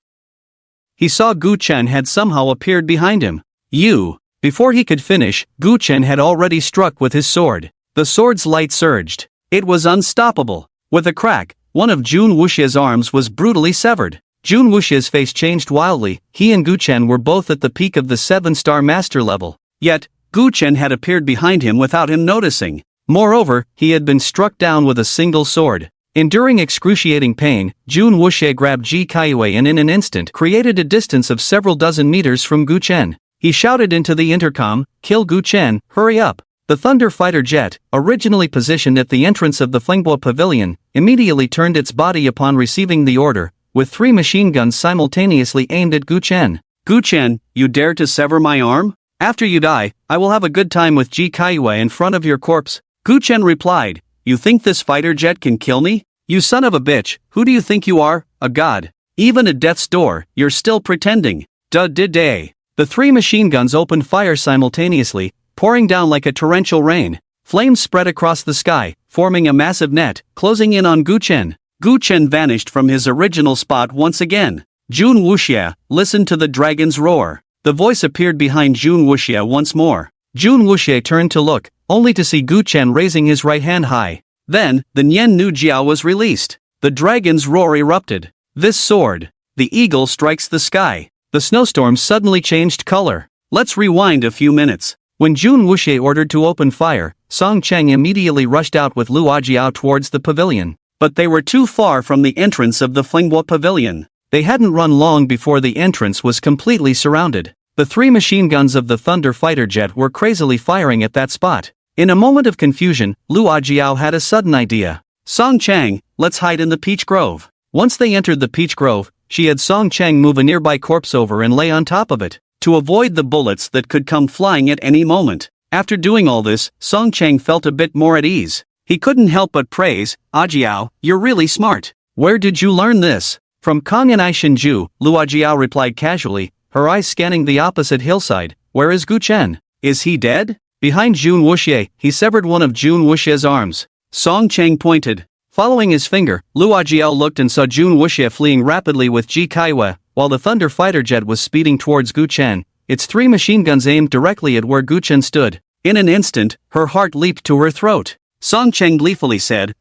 He saw Gu Chen had somehow appeared behind him. You. Before he could finish, Gu Chen had already struck with his sword. The sword's light surged. It was unstoppable. With a crack, one of Jun Wuxie's arms was brutally severed. Jun Wuxie's face changed wildly. He and Gu Chen were both at the peak of the 7-star master level. Yet, Gu Chen had appeared behind him without him noticing. Moreover, he had been struck down with a single sword. Enduring excruciating pain, Jun Wuxie grabbed Ji Kaiwei and in an instant created a distance of several dozen meters from Gu Chen. He shouted into the intercom, kill Gu Chen, hurry up. The Thunder Fighter jet, originally positioned at the entrance of the Manhwa pavilion, immediately turned its body upon receiving the order, with 3 machine guns simultaneously aimed at Gu Chen. Gu Chen, you dare to sever my arm? After you die, I will have a good time with Ji Kaiwei in front of your corpse. Gu Chen replied, you think this fighter jet can kill me? You son of a bitch, who do you think you are, a god? Even at death's door, you're still pretending. Day. The 3 machine guns opened fire simultaneously, pouring down like a torrential rain. Flames spread across the sky, forming a massive net, closing in on Gu Chen. Gu Chen vanished from his original spot once again. Jun Wuxie, listen to the dragon's roar. The voice appeared behind Jun Wuxie once more. Jun Wuxie turned to look, only to see Gu Chen raising his right hand high. Then, the Nian Nu Jiao was released. The dragon's roar erupted. This sword. The eagle strikes the sky. The snowstorm suddenly changed color. Let's rewind a few minutes. When Jun Wuxie ordered to open fire, Song Cheng immediately rushed out with Luo Jiao towards the pavilion. But they were too far from the entrance of the Manhwa pavilion. They hadn't run long before the entrance was completely surrounded. The 3 machine guns of the Thunder Fighter jet were crazily firing at that spot. In a moment of confusion, Luo Jiao had a sudden idea. Song Cheng, let's hide in the peach grove. Once they entered the peach grove, she had Song Cheng move a nearby corpse over and lay on top of it, to avoid the bullets that could come flying at any moment. After doing all this, Song Cheng felt a bit more at ease. He couldn't help but praise, Jiao, you're really smart. Where did you learn this? From Kang'an Shinju, Luo Jiao replied casually, her eyes scanning the opposite hillside. Where is Gu Chen? Is he dead? Behind Jun Wuxie, he severed one of Jun Wuxie's arms. Song Cheng pointed. Following his finger, Luo Jiao looked and saw Jun Wuxie fleeing rapidly with Ji Kaiwei, while the Thunder Fighter jet was speeding towards Gu Chen, its 3 machine guns aimed directly at where Gu Chen stood. In an instant, her heart leaped to her throat. Song Cheng gleefully said,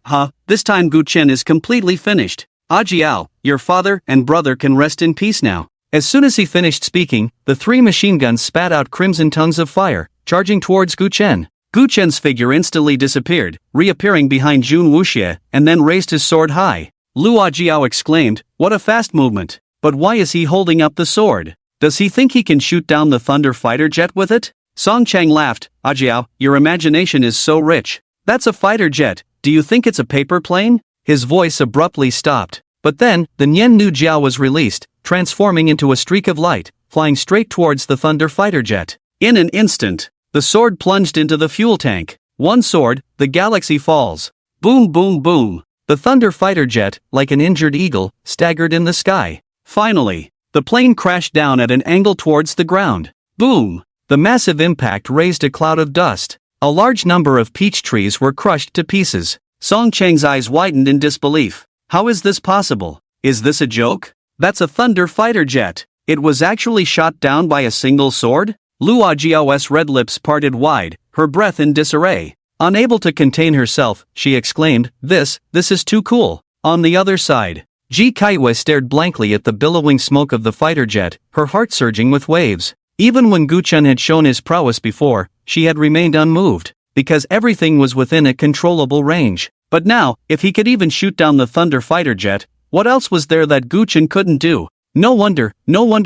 this time Gu Chen is completely finished. Jiao, your father and brother can rest in peace now. As soon as he finished speaking, the 3 machine guns spat out crimson tongues of fire, charging towards Gu Chen. Gu Chen's figure instantly disappeared, reappearing behind Jun Wuxie, and then raised his sword high. Luo Jiao exclaimed, what a fast movement. But why is he holding up the sword? Does he think he can shoot down the Thunder fighter jet with it? Song Chang laughed. Ajiao, your imagination is so rich. That's a fighter jet, do you think it's a paper plane? His voice abruptly stopped. But then, the Nian Nu Jiao was released, transforming into a streak of light, flying straight towards the Thunder fighter jet. In an instant, the sword plunged into the fuel tank. One sword, the galaxy falls. Boom boom boom. The Thunder fighter jet, like an injured eagle, staggered in the sky. Finally, the plane crashed down at an angle towards the ground. Boom! The massive impact raised a cloud of dust. A large number of peach trees were crushed to pieces. Song Chang's eyes widened in disbelief. How is this possible? Is this a joke? That's a Thunder fighter jet. It was actually shot down by a single sword? Luo Jiao's red lips parted wide, her breath in disarray. Unable to contain herself, she exclaimed, This is too cool. On the other side, Ji Kaiwei stared blankly at the billowing smoke of the fighter jet, her heart surging with waves. Even when Gu Chen had shown his prowess before, she had remained unmoved, because everything was within a controllable range. But now, if he could even shoot down the Thunder fighter jet, what else was there that Gu Chen couldn't do? No wonder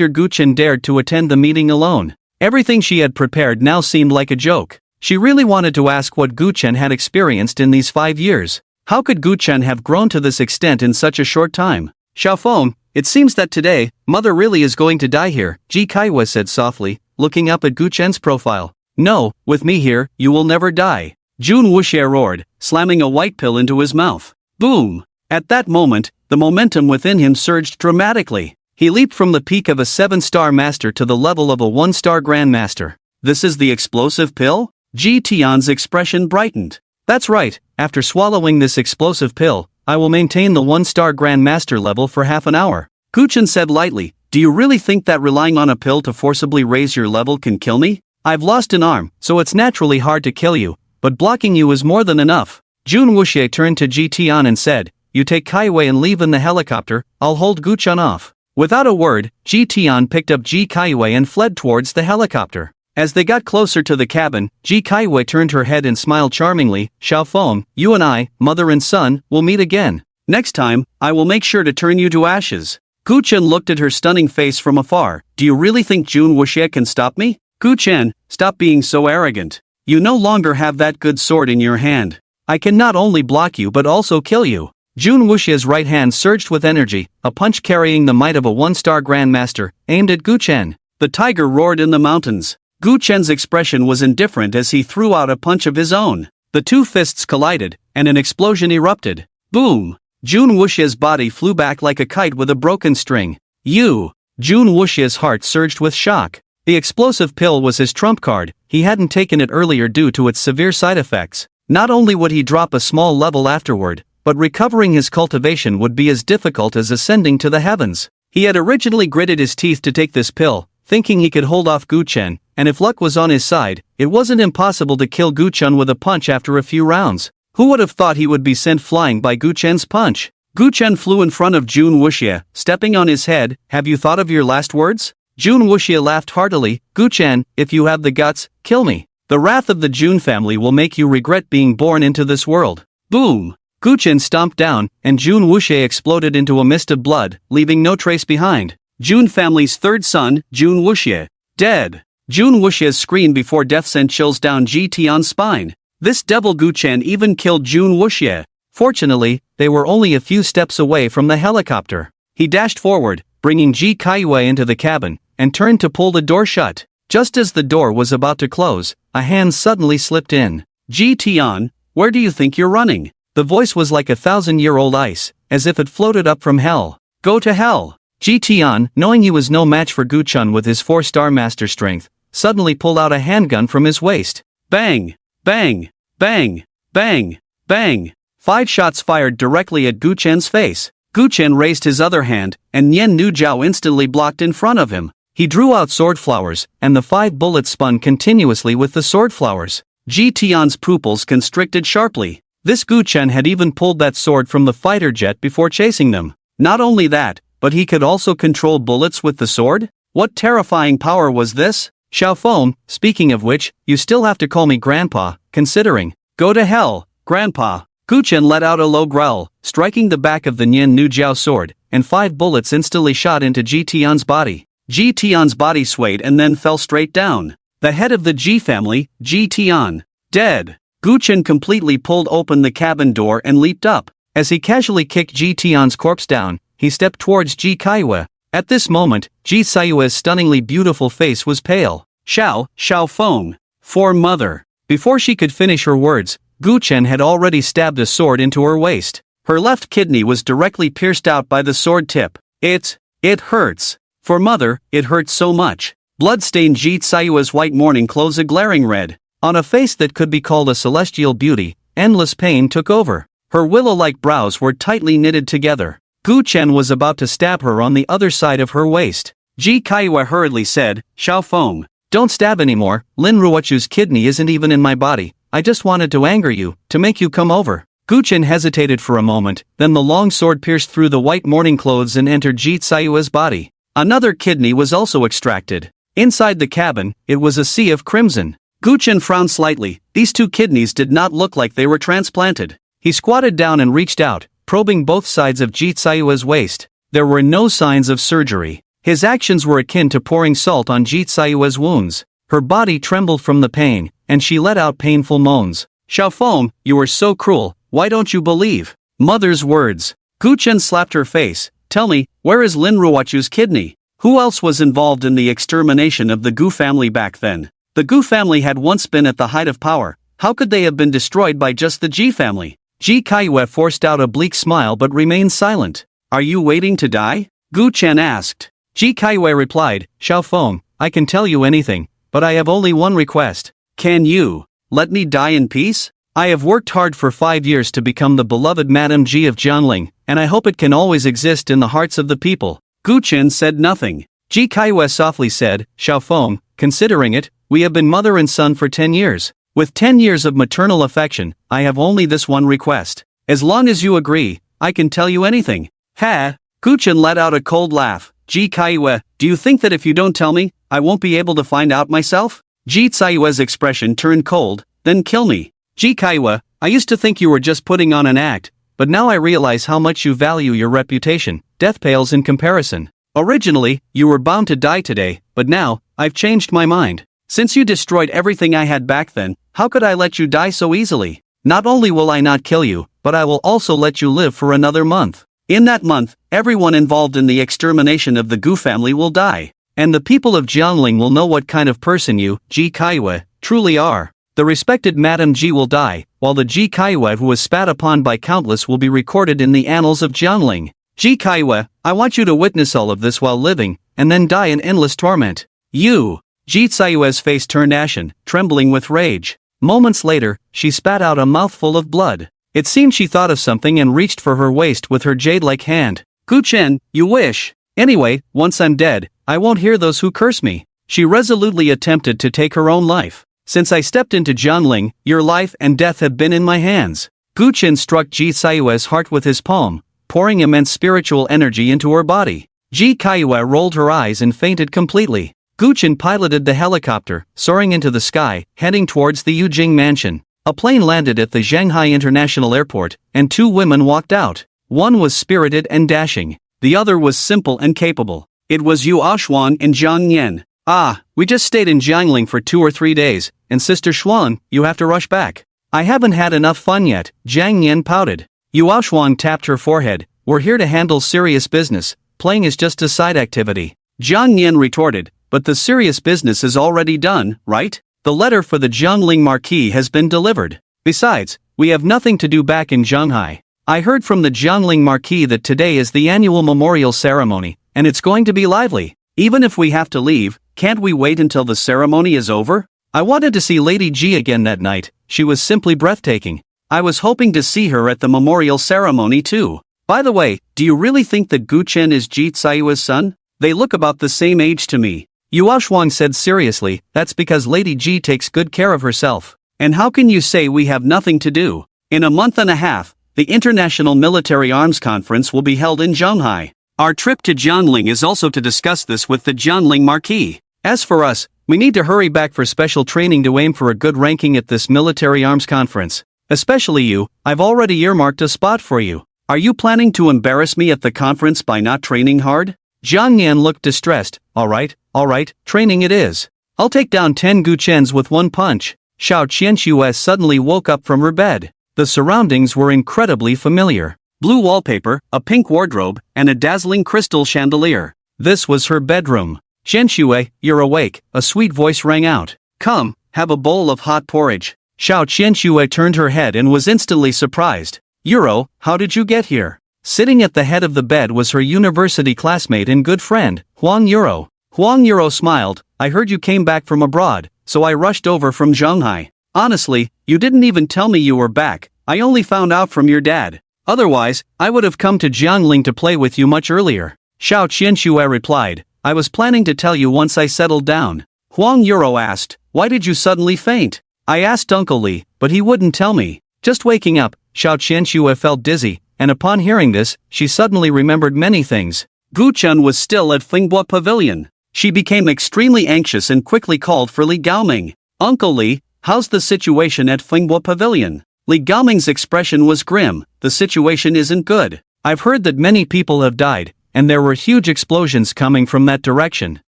Gu Chen dared to attend the meeting alone. Everything she had prepared now seemed like a joke. She really wanted to ask what Gu Chen had experienced in these 5 years. How could Gu Chen have grown to this extent in such a short time? Xiaofeng, it seems that today, Mother really is going to die here, Ji Kaiwei said softly, looking up at Gu Chen's profile. No, with me here, you will never die. Jun Wuxie roared, slamming a white pill into his mouth. Boom! At that moment, the momentum within him surged dramatically. He leaped from the peak of a 7-star master to the level of a 1-star grandmaster. This is the explosive pill? Ji Tian's expression brightened. That's right, after swallowing this explosive pill, I will maintain the 1-star grandmaster level for half an hour. Gu Chen said lightly, do you really think that relying on a pill to forcibly raise your level can kill me? I've lost an arm, so it's naturally hard to kill you, but blocking you is more than enough. Jun Wuxie turned to Ji Tian and said, you take Kaiwei and leave in the helicopter, I'll hold Gu Chen off. Without a word, Ji Tian picked up Ji Kaiwei and fled towards the helicopter. As they got closer to the cabin, Ji Kaiwei turned her head and smiled charmingly, Xiaofeng, you and I, mother and son, will meet again. Next time, I will make sure to turn you to ashes. Gu Chen looked at her stunning face from afar. Do you really think Jun Wuxie can stop me? Gu Chen, stop being so arrogant. You no longer have that good sword in your hand. I can not only block you but also kill you. Jun Wuxie's right hand surged with energy, a punch carrying the might of a 1-star grandmaster, aimed at Gu Chen. The tiger roared in the mountains. Gu Chen's expression was indifferent as he threw out a punch of his own. The two fists collided, and an explosion erupted. Boom! Jun Wuxie's body flew back like a kite with a broken string. Jun Wuxie's heart surged with shock. The explosive pill was his trump card. He hadn't taken it earlier due to its severe side effects. Not only would he drop a small level afterward, but recovering his cultivation would be as difficult as ascending to the heavens. He had originally gritted his teeth to take this pill, thinking he could hold off Gu Chen, and if luck was on his side, it wasn't impossible to kill Gu Chen with a punch after a few rounds. Who would have thought he would be sent flying by Gu Chen's punch? Gu Chen flew in front of Jun Wuxie, stepping on his head. Have you thought of your last words? Jun Wuxie laughed heartily. Gu Chen, if you have the guts, kill me. The wrath of the Jun family will make you regret being born into this world. Boom! Gu Chen stomped down, and Jun Wuxie exploded into a mist of blood, leaving no trace behind. Jun family's third son, Jun Wuxie, dead. Jun Wuxie's scream before death sent chills down Ji Tian's spine. This devil Gu Chen even killed Jun Wuxie. Fortunately, they were only a few steps away from the helicopter. He dashed forward, bringing Ji Kaiwei into the cabin, and turned to pull the door shut. Just as the door was about to close, a hand suddenly slipped in. Ji Tian, where do you think you're running? The voice was like 1,000-year-old ice, as if it floated up from hell. Go to hell! Ji Tian, knowing he was no match for Gu Chen with his 4-star master strength, suddenly pulled out a handgun from his waist. Bang! Bang! Bang! Bang! Bang! 5 shots fired directly at Gu Chen's face. Gu Chen raised his other hand, and Nian Nu Jiao instantly blocked in front of him. He drew out sword flowers, and the 5 bullets spun continuously with the sword flowers. Ji Tian's pupils constricted sharply. This Gu Chen had even pulled that sword from the fighter jet before chasing them. Not only that, but he could also control bullets with the sword? What terrifying power was this? Xiaofeng, speaking of which, you still have to call me Grandpa, considering. Go to hell, Grandpa. Gu Chen let out a low growl, striking the back of the Nian Nu Jiao sword, and 5 bullets instantly shot into Ji Tian's body. Ji Tian's body swayed and then fell straight down. The head of the Ji family, Ji Tian, dead. Gu Chen completely pulled open the cabin door and leaped up. As he casually kicked Ji Tian's corpse down, he stepped towards Ji Kaiyue. At this moment, Ji Kaiyue's stunningly beautiful face was pale. Xiao Feng. For mother. Before she could finish her words, Gu Chen had already stabbed a sword into her waist. Her left kidney was directly pierced out by the sword tip. It hurts. For mother, it hurts so much. Blood-stained Ji Kaiyue's white mourning clothes a glaring red. On a face that could be called a celestial beauty, endless pain took over. Her willow-like brows were tightly knitted together. Gu Chen was about to stab her on the other side of her waist. Ji Kaiyue hurriedly said, Xiao Feng, don't stab anymore, Lin Ruochu's kidney isn't even in my body, I just wanted to anger you, to make you come over. Gu Chen hesitated for a moment, then the long sword pierced through the white mourning clothes and entered Ji Kaiyue's body. Another kidney was also extracted. Inside the cabin, it was a sea of crimson. Gu Chen frowned slightly. These two kidneys did not look like they were transplanted. He squatted down and reached out, probing both sides of Ji Kaiyue's waist. There were no signs of surgery. His actions were akin to pouring salt on Ji Kaiyue's wounds. Her body trembled from the pain, and she let out painful moans. Xiao Feng, you are so cruel, why don't you believe mother's words? Gu Chen slapped her face. Tell me, where is Lin Ruochu's kidney? Who else was involved in the extermination of the Gu family back then? The Gu family had once been at the height of power. How could they have been destroyed by just the Ji family? Ji Kaiyue forced out a bleak smile but remained silent. Are you waiting to die? Gu Chen asked. Ji Kaiyue replied, Xiao Feng, I can tell you anything, but I have only one request. Can you let me die in peace? I have worked hard for 5 years to become the beloved Madame Ji of Jiangling, and I hope it can always exist in the hearts of the people. Gu Chen said nothing. Ji Kaiyue softly said, Xiao Feng, considering it, we have been mother and son for 10 years. With 10 years of maternal affection, I have only this one request. As long as you agree, I can tell you anything. Ha! Gu Chen let out a cold laugh. Ji Kaiyue, do you think that if you don't tell me, I won't be able to find out myself? Ji Kaiyue's expression turned cold. Then kill me. Ji Kaiyue, I used to think you were just putting on an act, but now I realize how much you value your reputation. Death pales in comparison. Originally, you were bound to die today, but now, I've changed my mind. Since you destroyed everything I had back then, how could I let you die so easily? Not only will I not kill you, but I will also let you live for another month. In that month, everyone involved in the extermination of the Gu family will die. And the people of Jiangling will know what kind of person you, Ji Kaiyue, truly are. The respected Madame Ji will die, while the Ji Kaiyue who was spat upon by countless will be recorded in the annals of Jiangling. Ji Kaiyue, I want you to witness all of this while living, and then die in endless torment. You! Ji Kaiyue's face turned ashen, trembling with rage. Moments later, she spat out a mouthful of blood. It seemed she thought of something and reached for her waist with her jade-like hand. Gu Chen, you wish. Anyway, once I'm dead, I won't hear those who curse me. She resolutely attempted to take her own life. Since I stepped into Jiangling, your life and death have been in my hands. Gu Chen struck Ji Kaiyue's heart with his palm, pouring immense spiritual energy into her body. Ji Kaiyue rolled her eyes and fainted completely. Gu Chen piloted the helicopter, soaring into the sky, heading towards the Yujing mansion. A plane landed at the Shanghai International Airport, and 2 women walked out. One was spirited and dashing. The other was simple and capable. It was Yu Aoxuan and Zhang Yan. Ah, we just stayed in Jiangling for 2 or 3 days, and Sister Xuan, you have to rush back. I haven't had enough fun yet, Zhang Yan pouted. Yu Aoxuan tapped her forehead. We're here to handle serious business, playing is just a side activity. Zhang Yan retorted, but the serious business is already done, right? The letter for the Jiangling Marquis has been delivered. Besides, we have nothing to do back in Shanghai. I heard from the Jiangling Marquis that today is the annual memorial ceremony, and it's going to be lively. Even if we have to leave, can't we wait until the ceremony is over? I wanted to see Lady Ji again that night, she was simply breathtaking. I was hoping to see her at the memorial ceremony too. By the way, do you really think that Gu Chen is Ji Kaiyue's son? They look about the same age to me. Yu Aoxuan said seriously, that's because Lady Ji takes good care of herself. And how can you say we have nothing to do? In a month and a half, the International Military Arms Conference will be held in Shanghai. Our trip to Jiangling is also to discuss this with the Jiangling Marquis. As for us, we need to hurry back for special training to aim for a good ranking at this military arms conference. Especially you, I've already earmarked a spot for you. Are you planning to embarrass me at the conference by not training hard? Jiang Yan looked distressed. Alright, training it is. I'll take down 10 Guchens with one punch. Xiao Qianxue suddenly woke up from her bed. The surroundings were incredibly familiar. Blue wallpaper, a pink wardrobe, and a dazzling crystal chandelier. This was her bedroom. Qianxue, you're awake, a sweet voice rang out. Come, have a bowl of hot porridge. Xiao Qianxue turned her head and was instantly surprised. Yuro, how did you get here? Sitting at the head of the bed was her university classmate and good friend, Huang Yuro. Huang Yuro smiled. I heard you came back from abroad, so I rushed over from Shanghai. Honestly, you didn't even tell me you were back. I only found out from your dad. Otherwise, I would have come to Jiangling to play with you much earlier. Xiao Qianxue replied. I was planning to tell you once I settled down. Huang Yuro asked, why did you suddenly faint? I asked Uncle Li, but he wouldn't tell me. Just waking up, Xiao Qianxue felt dizzy, and upon hearing this, she suddenly remembered many things. Gu Chun was still at Finghua Pavilion. She became extremely anxious and quickly called for Li Gaoming. Uncle Li, how's the situation at Finghua Pavilion? Li Gaoming's expression was grim. The situation isn't good. I've heard that many people have died, and there were huge explosions coming from that direction.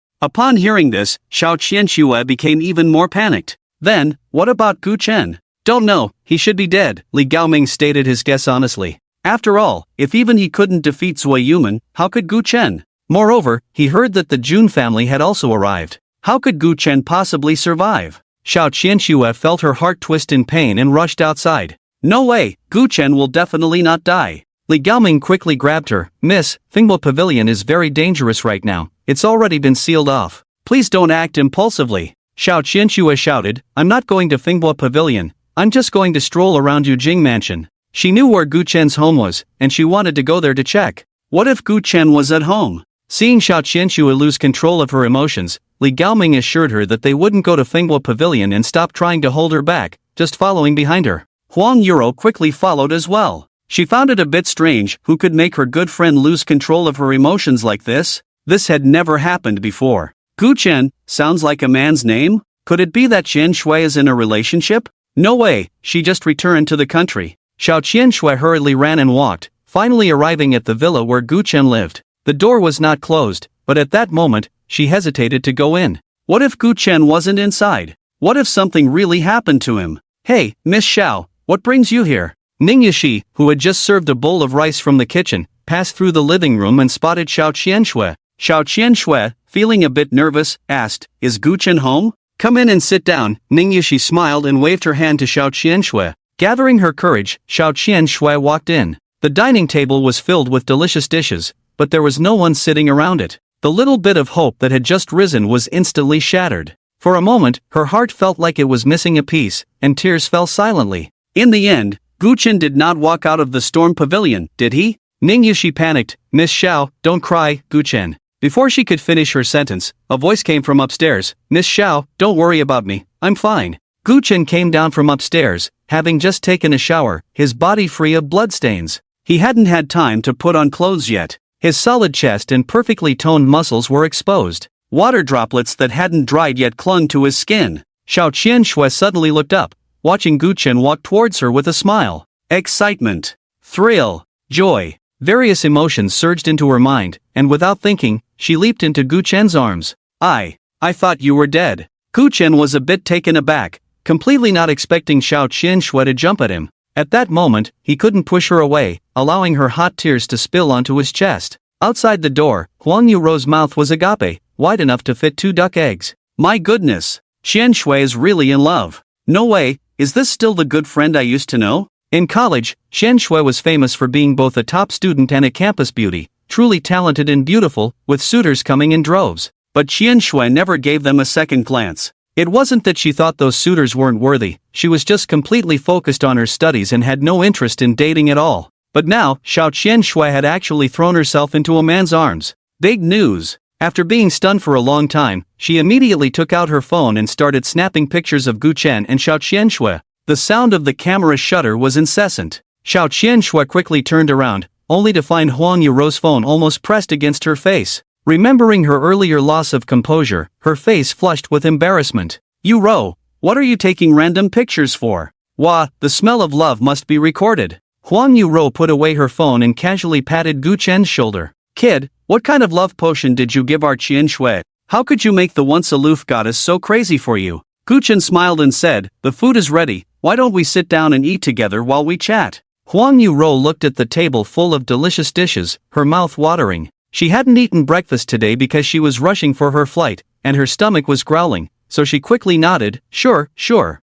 Upon hearing this, Xiao Qianxue became even more panicked. Then, what about Gu Chen? Don't know, he should be dead, Li Gaoming stated his guess honestly. After all, if even he couldn't defeat Zui Yuman, how could Gu Chen? Moreover, he heard that the Jun family had also arrived. How could Gu Chen possibly survive? Xiao Qianxue felt her heart twist in pain and rushed outside. No way, Gu Chen will definitely not die. Li Gaoming quickly grabbed her. Miss, Finghua Pavilion is very dangerous right now. It's already been sealed off. Please don't act impulsively. Xiao Qianxue shouted. I'm not going to Finghua Pavilion. I'm just going to stroll around Yujing Mansion. She knew where Gu Chen's home was, and she wanted to go there to check. What if Gu Chen was at home? Seeing Xiao Qianxue lose control of her emotions, Li Gaoming assured her that they wouldn't go to Finghua Pavilion and stop trying to hold her back, just following behind her. Huang Yuro quickly followed as well. She found it a bit strange who could make her good friend lose control of her emotions like this. This had never happened before. Gu Chen, sounds like a man's name? Could it be that Qian Shui is in a relationship? No way, she just returned to the country. Xiao Qianxue hurriedly ran and walked, finally arriving at the villa where Gu Chen lived. The door was not closed, but at that moment, she hesitated to go in. What if Gu Chen wasn't inside? What if something really happened to him? Hey, Miss Xiao, what brings you here? Ning Yishi, who had just served a bowl of rice from the kitchen, passed through the living room and spotted Xiao Qianxue. Xiao Qianxue, feeling a bit nervous, asked, Is Gu Chen home? Come in and sit down. Ning Yishi smiled and waved her hand to Xiao Qianxue. Gathering her courage, Xiao Qianxue walked in. The dining table was filled with delicious dishes, but there was no one sitting around it. The little bit of hope that had just risen was instantly shattered. For a moment, her heart felt like it was missing a piece, and tears fell silently. In the end, Gu Chen did not walk out of the storm pavilion, did he? Ning Yishi panicked. Miss Xiao, don't cry, Gu Chen. Before she could finish her sentence, a voice came from upstairs. Miss Xiao, don't worry about me, I'm fine. Gu Chen came down from upstairs, having just taken a shower, his body free of bloodstains. He hadn't had time to put on clothes yet. His solid chest and perfectly toned muscles were exposed. Water droplets that hadn't dried yet clung to his skin. Xiao Qianxue suddenly looked up, watching Gu Chen walk towards her with a smile. Excitement, thrill, joy. Various emotions surged into her mind, and without thinking, she leaped into Gu Chen's arms. I thought you were dead. Gu Chen was a bit taken aback, completely not expecting Xiao Qianxue to jump at him. At that moment, he couldn't push her away, allowing her hot tears to spill onto his chest. Outside the door, Huang Yuro's mouth was agape, wide enough to fit 2 duck eggs. My goodness, Qianxue is really in love. No way, is this still the good friend I used to know? In college, Qianxue was famous for being both a top student and a campus beauty, truly talented and beautiful, with suitors coming in droves. But Qianxue never gave them a second glance. It wasn't that she thought those suitors weren't worthy, she was just completely focused on her studies and had no interest in dating at all. But now, Xiao Qianxue had actually thrown herself into a man's arms. Big news! After being stunned for a long time, she immediately took out her phone and started snapping pictures of Gu Chen and Xiao Qianxue. The sound of the camera's shutter was incessant. Xiao Qianxue quickly turned around, only to find Huang Yuro's phone almost pressed against her face. Remembering her earlier loss of composure, her face flushed with embarrassment. Yuro, what are you taking random pictures for? Wah, the smell of love must be recorded. Huang Yuro put away her phone and casually patted Gu Chen's shoulder. Kid, what kind of love potion did you give our Qian Shui? How could you make the once aloof goddess so crazy for you? Gu Chen smiled and said, the food is ready, why don't we sit down and eat together while we chat? Huang Yuro looked at the table full of delicious dishes, her mouth watering. She hadn't eaten breakfast today because she was rushing for her flight, and her stomach was growling, so she quickly nodded, sure.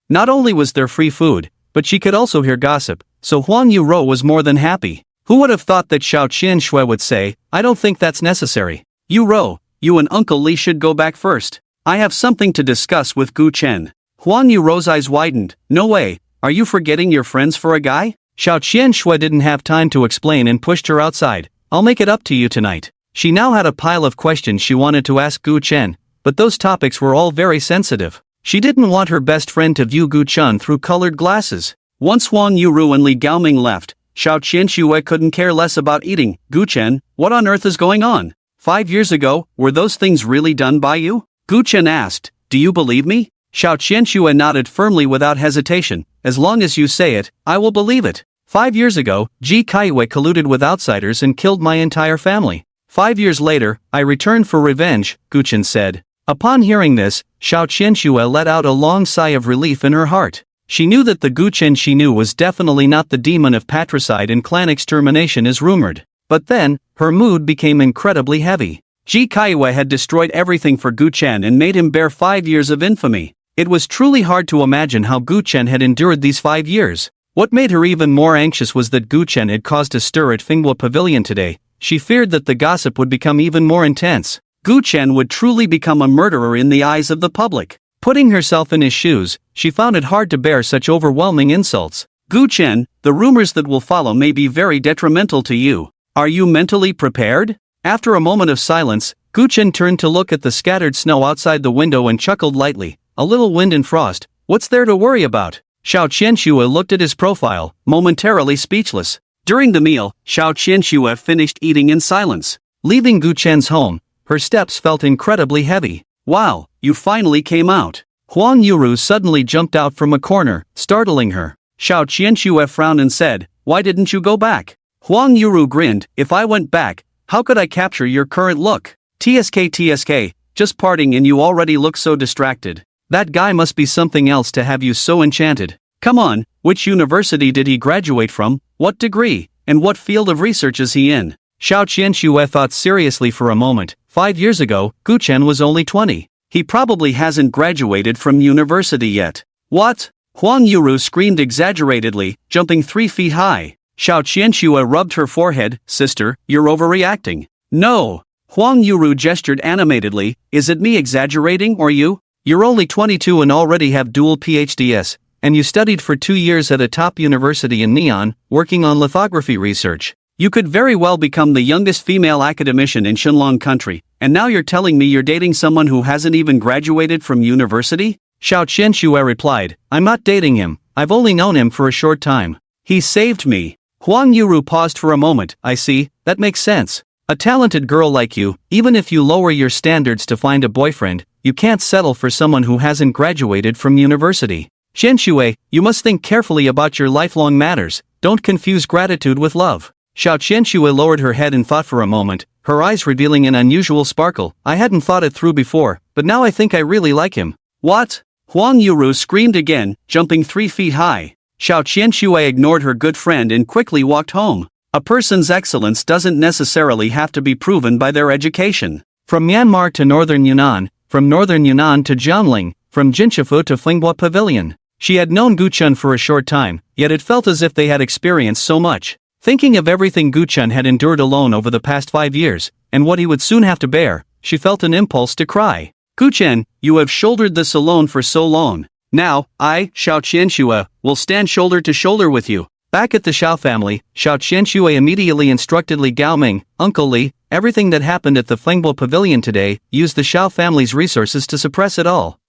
Not only was there free food, but she could also hear gossip, so Huang Yuro was more than happy. Who would have thought that Xiao Qian Shui would say, I don't think that's necessary. Yuro, you and Uncle Li should go back first. I have something to discuss with Gu Chen. Huang Yuro's eyes widened, no way, are you forgetting your friends for a guy? Xiao Qian Shui didn't have time to explain and pushed her outside. I'll make it up to you tonight. She now had a pile of questions she wanted to ask Gu Chen, but those topics were all very sensitive. She didn't want her best friend to view Gu Chen through colored glasses. Once Huang Yuru and Li Gaoming left, Xiao Qian Shui couldn't care less about eating. Gu Chen, what on earth is going on? 5 years ago, were those things really done by you? Gu Chen asked, do you believe me? Xiao Qian Shui nodded firmly without hesitation, as long as you say it, I will believe it. 5 years ago, Ji Kaiwei colluded with outsiders and killed my entire family. 5 years later, I returned for revenge, Gu Chen said. Upon hearing this, Xiao Qian Shui let out a long sigh of relief in her heart. She knew that the Gu Chen she knew was definitely not the demon of patricide and clan extermination as rumored. But then, her mood became incredibly heavy. Ji Kaiwei had destroyed everything for Gu Chen and made him bear 5 years of infamy. It was truly hard to imagine how Gu Chen had endured these 5 years. What made her even more anxious was that Gu Chen had caused a stir at Finghua Pavilion today. She feared that the gossip would become even more intense. Gu Chen would truly become a murderer in the eyes of the public. Putting herself in his shoes, she found it hard to bear such overwhelming insults. Gu Chen, the rumors that will follow may be very detrimental to you. Are you mentally prepared? After a moment of silence, Gu Chen turned to look at the scattered snow outside the window and chuckled lightly. A little wind and frost, what's there to worry about? Xiao Qian Shui looked at his profile, momentarily speechless. During the meal, Xiao Qian Shui finished eating in silence. Leaving Gu Chen's home, her steps felt incredibly heavy. Wow, you finally came out. Huang Yuru suddenly jumped out from a corner, startling her. Xiao Qian Shui frowned and said, why didn't you go back? Huang Yuru grinned, if I went back, how could I capture your current look? TSK, just parting and you already look so distracted. That guy must be something else to have you so enchanted. Come on, which university did he graduate from, what degree, and what field of research is he in? Xiao Qian Shui thought seriously for a moment. 5 years ago, Gu Chen was only 20. He probably hasn't graduated from university yet. What? Huang Yuru screamed exaggeratedly, jumping 3 feet high. Xiao Qian Shui rubbed her forehead, sister, you're overreacting. No. Huang Yuru gestured animatedly, is it me exaggerating or you? You're only 22 and already have dual PhDs, and you studied for 2 years at a top university in Neon, working on lithography research. You could very well become the youngest female academician in Shenlong country, and now you're telling me you're dating someone who hasn't even graduated from university? Xiao Qian Shui replied, I'm not dating him, I've only known him for a short time. He saved me. Huang Yuru paused for a moment, I see, that makes sense. A talented girl like you, even if you lower your standards to find a boyfriend, you can't settle for someone who hasn't graduated from university. Qian Shui, you must think carefully about your lifelong matters, don't confuse gratitude with love. Xiao Qian Shui lowered her head and thought for a moment, her eyes revealing an unusual sparkle. I hadn't thought it through before, but now I think I really like him. What? Huang Yuru screamed again, jumping 3 feet high. Xiao Qian Shui ignored her good friend and quickly walked home. A person's excellence doesn't necessarily have to be proven by their education. From Myanmar to northern Yunnan, from northern Yunnan to Jiangling, from Jinshifu to Finghua Pavilion. She had known Gu Chen for a short time, yet it felt as if they had experienced so much. Thinking of everything Gu Chen had endured alone over the past 5 years, and what he would soon have to bear, she felt an impulse to cry. Gu Chen, you have shouldered this alone for so long. Now, I, Xiao Qian Shui, will stand shoulder to shoulder with you. Back at the Xiao family, Xiao Qian Shui immediately instructed Li Gaoming, Uncle Li, everything that happened at the Finghua Pavilion today, use the Xiao family's resources to suppress it all.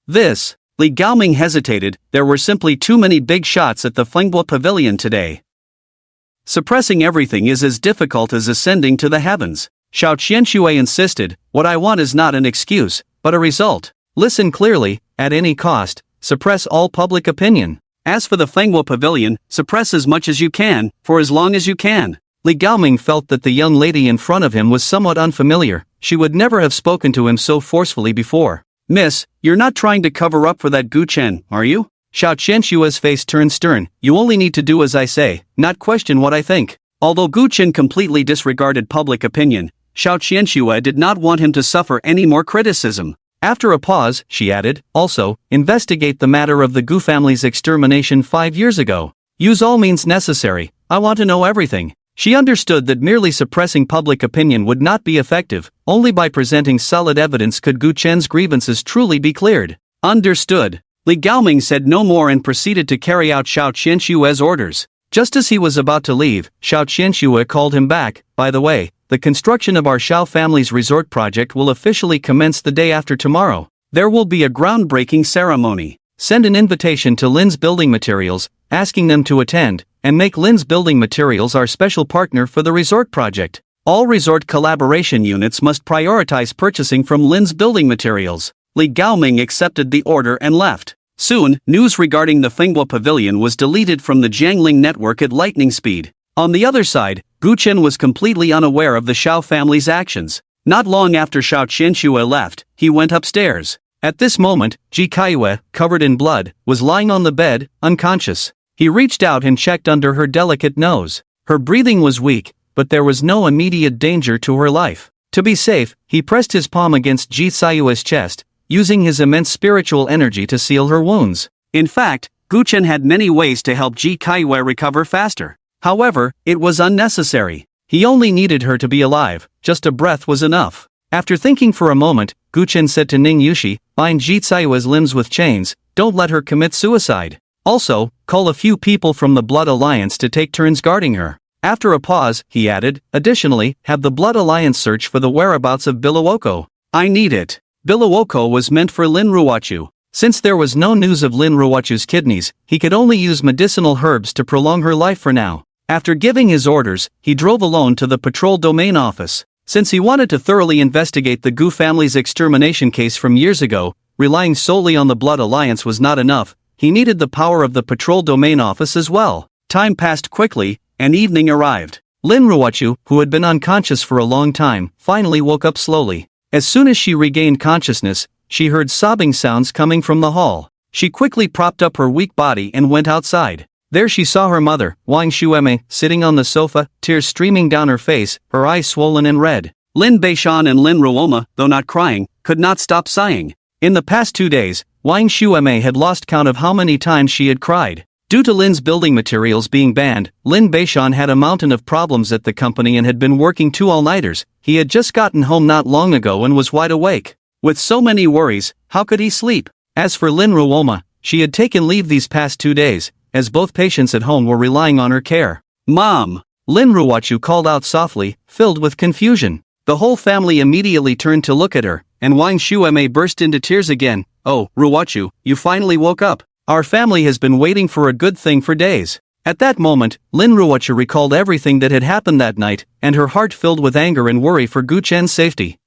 This, Li Gaoming hesitated, there were simply too many big shots at the Finghua Pavilion today. Suppressing everything is as difficult as ascending to the heavens. Xiao Qian Shui insisted, what I want is not an excuse, but a result. Listen clearly, at any cost, suppress all public opinion. As for the Finghua Pavilion, suppress as much as you can, for as long as you can. Li Gaoming felt that the young lady in front of him was somewhat unfamiliar. She would never have spoken to him so forcefully before. "Miss, you're not trying to cover up for that Gu Chen, are you?" Xiao Qianshua's face turned stern. "You only need to do as I say, not question what I think." Although Gu Chen completely disregarded public opinion, Xiao Qianshua did not want him to suffer any more criticism. After a pause, she added, "Also, investigate the matter of the Gu family's extermination 5 years ago. Use all means necessary, I want to know everything." She understood that merely suppressing public opinion would not be effective. Only by presenting solid evidence could Gu Chen's grievances truly be cleared. Understood. Li Gaoming said no more and proceeded to carry out Xiao Qianshua's orders. Just as he was about to leave, Xiao Qianshua called him back. "By the way, the construction of our Xiao family's resort project will officially commence the day after tomorrow. There will be a groundbreaking ceremony. Send an invitation to Lin's Building Materials, asking them to attend, and make Lin's Building Materials our special partner for the resort project. All resort collaboration units must prioritize purchasing from Lin's Building Materials." Li Gaoming accepted the order and left. Soon, news regarding the Fenghua Pavilion was deleted from the Jiangling network at lightning speed. On the other side, Gu Chen was completely unaware of the Xiao family's actions. Not long after Xiao Qianshua left, he went upstairs. At this moment, Ji Kaiyue, covered in blood, was lying on the bed, unconscious. He reached out and checked under her delicate nose. Her breathing was weak, but there was no immediate danger to her life. To be safe, he pressed his palm against Ji Kaiyue's chest, using his immense spiritual energy to seal her wounds. In fact, Gu Chen had many ways to help Ji Kaiyue recover faster. However, it was unnecessary. He only needed her to be alive, just a breath was enough. After thinking for a moment, Gu Chen said to Ning Yushi, "Bind Ji Kaiyue's limbs with chains, don't let her commit suicide. Also, call a few people from the Blood Alliance to take turns guarding her." After a pause, he added, "Additionally, have the Blood Alliance search for the whereabouts of Bilawoko. I need it." Bilawoko was meant for Lin Ruochu. Since there was no news of Lin Ruochu's kidneys, he could only use medicinal herbs to prolong her life for now. After giving his orders, he drove alone to the patrol domain office. Since he wanted to thoroughly investigate the Gu family's extermination case from years ago, relying solely on the Blood Alliance was not enough. He needed the power of the patrol domain office as well. Time passed quickly, and evening arrived. Lin Ruochu, who had been unconscious for a long time, finally woke up slowly. As soon as she regained consciousness, she heard sobbing sounds coming from the hall. She quickly propped up her weak body and went outside. There she saw her mother, Wang Shueme, sitting on the sofa, tears streaming down her face, her eyes swollen and red. Lin Beishan and Lin Ruoma, though not crying, could not stop sighing. In the past 2 days, Wang Shueme had lost count of how many times she had cried. Due to Lin's building materials being banned, Lin Beishan had a mountain of problems at the company and had been working 2 all-nighters. He had just gotten home not long ago and was wide awake. With so many worries, how could he sleep? As for Lin Ruoma, she had taken leave these past 2 days, as both patients at home were relying on her care. "Mom!" Lin Ruochu called out softly, filled with confusion. The whole family immediately turned to look at her, and Wang Shueme burst into tears again. "Oh, Ruochu, you finally woke up. Our family has been waiting for a good thing for days." At that moment, Lin Ruochu recalled everything that had happened that night, and her heart filled with anger and worry for Gu Chen's safety.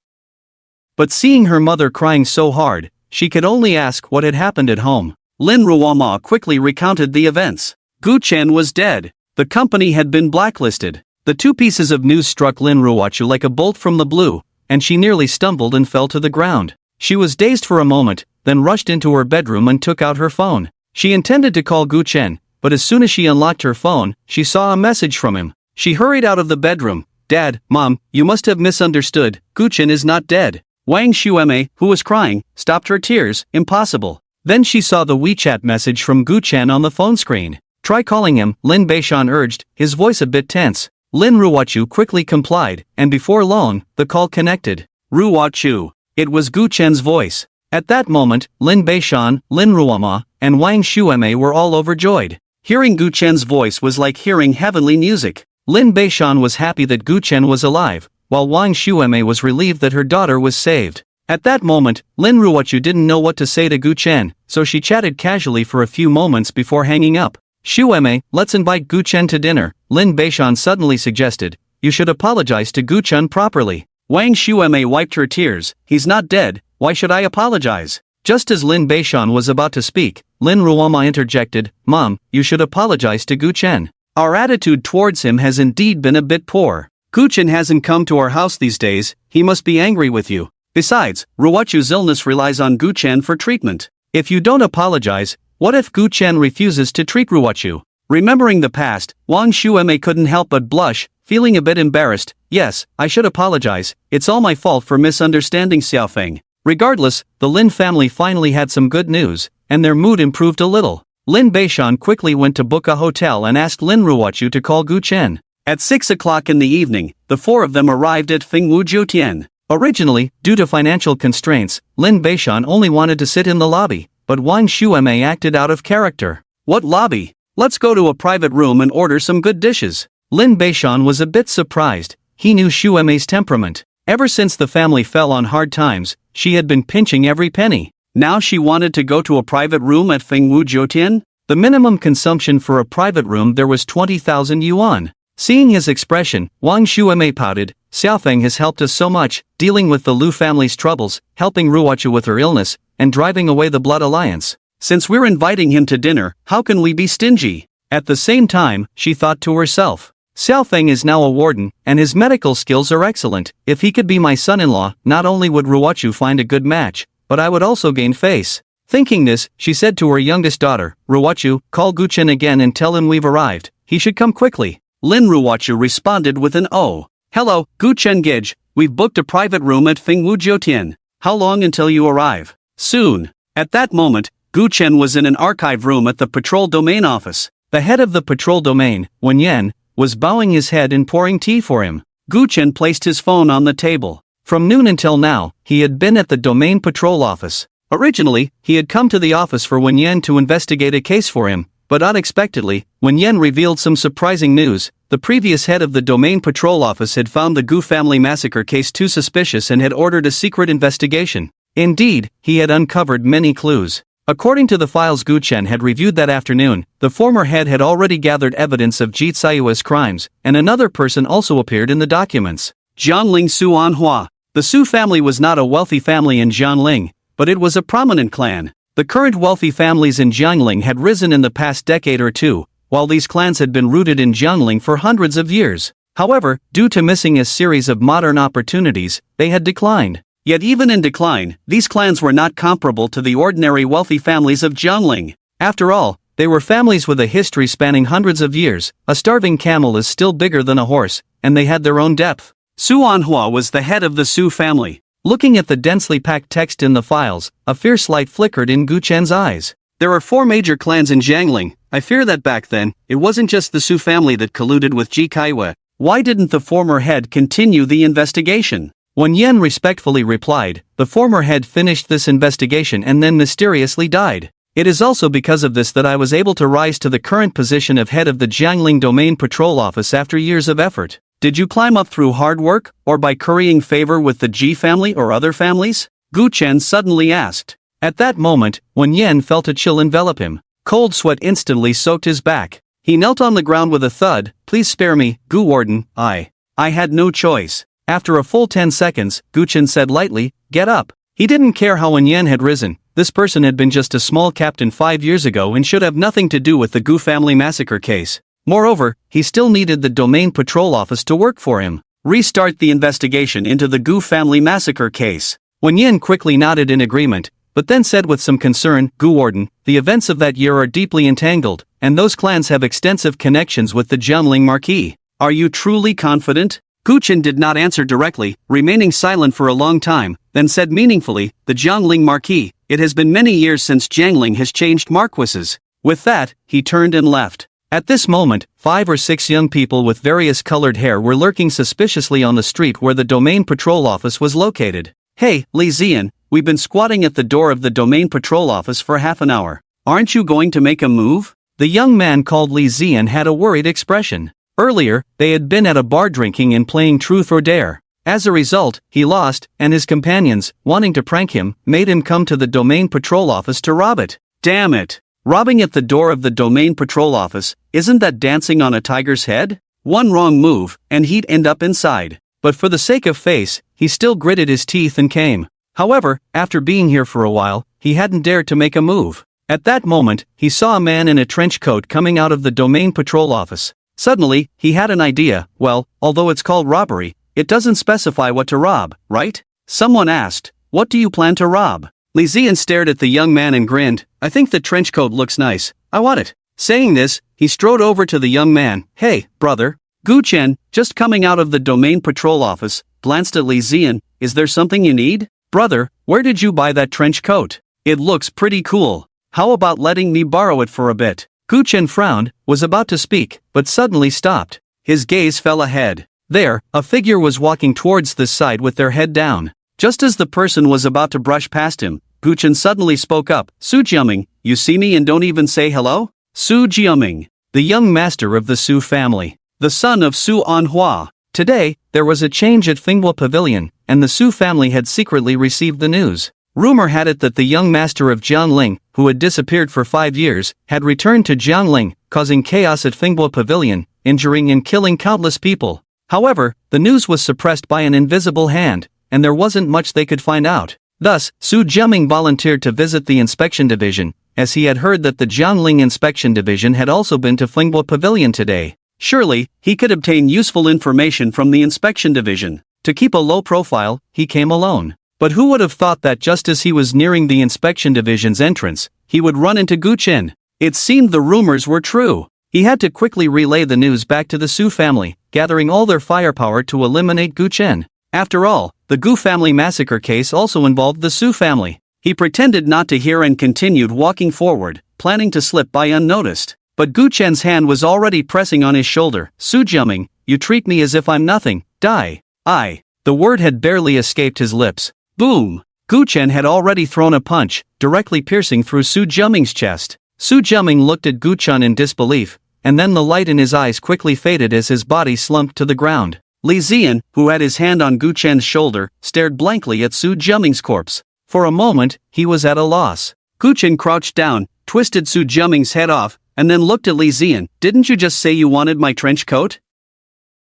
But seeing her mother crying so hard, she could only ask what had happened at home. Lin Ruoma quickly recounted the events. Gu Chen was dead. The company had been blacklisted. The 2 pieces of news struck Lin Ruochu like a bolt from the blue, and she nearly stumbled and fell to the ground. She was dazed for a moment, then rushed into her bedroom and took out her phone. She intended to call Gu Chen, but as soon as she unlocked her phone, she saw a message from him. She hurried out of the bedroom. "Dad, Mom, you must have misunderstood. Gu Chen is not dead." Wang Shueme, who was crying, stopped her tears. "Impossible." Then she saw the WeChat message from Gu Chen on the phone screen. "Try calling him," Lin Beishan urged, his voice a bit tense. Lin Ruochu quickly complied, and before long, the call connected. "Ruochu." It was Gu Chen's voice. At that moment, Lin Beishan, Lin Ruoma, and Wang Shueme were all overjoyed. Hearing Gu Chen's voice was like hearing heavenly music. Lin Beishan was happy that Gu Chen was alive, while Wang Shueme was relieved that her daughter was saved. At that moment, Lin Ruochu didn't know what to say to Gu Chen, so she chatted casually for a few moments before hanging up. "Shueme, let's invite Gu Chen to dinner," Lin Beishan suddenly suggested. "You should apologize to Gu Chen properly." Wang Shueme wiped her tears. "He's not dead, why should I apologize?" Just as Lin Beishan was about to speak, Lin Ruoma interjected, "Mom, you should apologize to Gu Chen." Our attitude towards him has indeed been a bit poor. Gu-chan hasn't come to our house these days, he must be angry with you. Besides, Ruwachu's illness relies on Gu-chan for treatment. If you don't apologize, what if Gu-chan refuses to treat Ruwachu? Remembering the past, Wang Shueme couldn't help but blush, feeling a bit embarrassed. Yes, I should apologize, it's all my fault for misunderstanding Xiaofeng. Regardless, the Lin family finally had some good news, and their mood improved a little. Lin Beishan quickly went to book a hotel and asked Lin Ruwachu to call Gu-chen. At 6 o'clock in the evening, the four of them arrived at Fengwu Jiutian. Originally, due to financial constraints, Lin Beishan only wanted to sit in the lobby, but Wang Shueme acted out of character. What lobby? Let's go to a private room and order some good dishes. Lin Beishan was a bit surprised. He knew Shueme's temperament. Ever since the family fell on hard times, she had been pinching every penny. Now she wanted to go to a private room at Fengwu Jiutian? The minimum consumption for a private room there was 20,000 yuan. Seeing his expression, Wang Shueme pouted. Xiaofeng has helped us so much, dealing with the Lu family's troubles, helping Ruwachu with her illness, and driving away the blood alliance. Since we're inviting him to dinner, how can we be stingy? At the same time, she thought to herself. Xiaofeng is now a warden, and his medical skills are excellent. If he could be my son-in-law, not only would Ruwachu find a good match, but I would also gain face. Thinking this, she said to her youngest daughter, Ruwachu, call Gu-chen again and tell him we've arrived. He should come quickly. Lin Ruwachu responded with an "Oh. Hello, Gu-chen Gij, we've booked a private room at Fengwu Jiutian. How long until you arrive? Soon." At that moment, Gu-chen was in an archive room at the patrol domain office. The head of the patrol domain, Wen Yan, was bowing his head and pouring tea for him. Gu-chen placed his phone on the table. From noon until now, he had been at the domain patrol office. Originally, he had come to the office for Wen Yan to investigate a case for him, but unexpectedly, Wen Yan revealed some surprising news. The previous head of the domain patrol office had found the Gu family massacre case too suspicious and had ordered a secret investigation. Indeed, he had uncovered many clues. According to the files Gu-chen had reviewed that afternoon, the former head had already gathered evidence of Ji Tsayue's crimes, and another person also appeared in the documents. Jiangling Su Anhua. The Su family was not a wealthy family in Jiangling, but it was a prominent clan. The current wealthy families in Jiangling had risen in the past decade or two, while these clans had been rooted in Jiangling for hundreds of years. However, due to missing a series of modern opportunities, they had declined. Yet even in decline, these clans were not comparable to the ordinary wealthy families of Jiangling. After all, they were families with a history spanning hundreds of years. A starving camel is still bigger than a horse, and they had their own depth. Su Anhua was the head of the Su family. Looking at the densely packed text in the files, a fierce light flickered in Gu-chen's eyes. There are 4 major clans in Jiangling. I fear that back then, it wasn't just the Su family that colluded with Ji Kaiwe. Why didn't the former head continue the investigation? Wen Yan respectfully replied, the former head finished this investigation and then mysteriously died. It is also because of this that I was able to rise to the current position of head of the Jiangling Domain Patrol Office after years of effort. Did you climb up through hard work, or by currying favor with the Ji family or other families? Gu-chen suddenly asked. At that moment, Wen Yan felt a chill envelop him. Cold sweat instantly soaked his back. He knelt on the ground with a thud. Please spare me, Gu Warden, I had no choice. After a full 10 seconds, Gu-chen said lightly, get up. He didn't care how Wen Yan had risen. This person had been just a small captain 5 years ago and should have nothing to do with the Gu family massacre case. Moreover, he still needed the domain patrol office to work for him. Restart the investigation into the Gu family massacre case. Wen Yan quickly nodded in agreement, but then said with some concern, Gu Warden, the events of that year are deeply entangled, and those clans have extensive connections with the Jiangling Marquis. Are you truly confident? Gu-chen did not answer directly, remaining silent for a long time, then said meaningfully, the Jiangling Marquis, it has been many years since Jiangling has changed marquises. With that, he turned and left. At this moment, 5 or 6 young people with various colored hair were lurking suspiciously on the street where the domain patrol office was located. Hey, Li Zian, we've been squatting at the door of the domain patrol office for half an hour. Aren't you going to make a move? The young man called Li Zian had a worried expression. Earlier, they had been at a bar drinking and playing truth or dare. As a result, he lost, and his companions, wanting to prank him, made him come to the domain patrol office to rob it. Damn it! Robbing at the door of the domain patrol office, isn't that dancing on a tiger's head? One wrong move, and he'd end up inside. But for the sake of face, he still gritted his teeth and came. However, after being here for a while, he hadn't dared to make a move. At that moment, he saw a man in a trench coat coming out of the domain patrol office. Suddenly, he had an idea. Well, although it's called robbery, it doesn't specify what to rob, right? Someone asked, "What do you plan to rob?" Li Zian stared at the young man and grinned. "I think the trench coat looks nice. I want it." Saying this, he strode over to the young man. "Hey, brother." Gu Chen, just coming out of the domain patrol office, glanced at Li Zian. "Is there something you need? Brother, where did you buy that trench coat? It looks pretty cool. How about letting me borrow it for a bit?" Gu Chen frowned, was about to speak, but suddenly stopped. His gaze fell ahead. There, a figure was walking towards this side with their head down. Just as the person was about to brush past him, Gu Chen suddenly spoke up. "Su Jiaming, you see me and don't even say hello?" Su Jiaming, the young master of the Su family, the son of Su Anhua. Today, there was a change at Finghua Pavilion, and the Su family had secretly received the news. Rumor had it that the young master of Jiangling, who had disappeared for 5 years, had returned to Jiangling, causing chaos at Finghua Pavilion, injuring and killing countless people. However, the news was suppressed by an invisible hand, and there wasn't much they could find out. Thus, Su Jiaming volunteered to visit the inspection division, as he had heard that the Jiangling inspection division had also been to Finghua Pavilion today. Surely, he could obtain useful information from the inspection division. To keep a low profile, he came alone. But who would have thought that just as he was nearing the inspection division's entrance, he would run into Gu Chen? It seemed the rumors were true. He had to quickly relay the news back to the Su family, gathering all their firepower to eliminate Gu Chen. After all, the Gu family massacre case also involved the Su family. He pretended not to hear and continued walking forward, planning to slip by unnoticed. But Gu Chen's hand was already pressing on his shoulder. "Su Jiaming, you treat me as if I'm nothing. Die." The word had barely escaped his lips. Boom! Gu Chen had already thrown a punch, directly piercing through Su Jiaming's chest. Su Jiaming looked at Gu Chen in disbelief, and then the light in his eyes quickly faded as his body slumped to the ground. Li Zian, who had his hand on Gu Chen's shoulder, stared blankly at Su Jiaming's corpse. For a moment, he was at a loss. Gu Chen crouched down, twisted Su Jiaming's head off, and then looked at Li Zian. "Didn't you just say you wanted my trench coat?"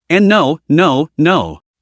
And no.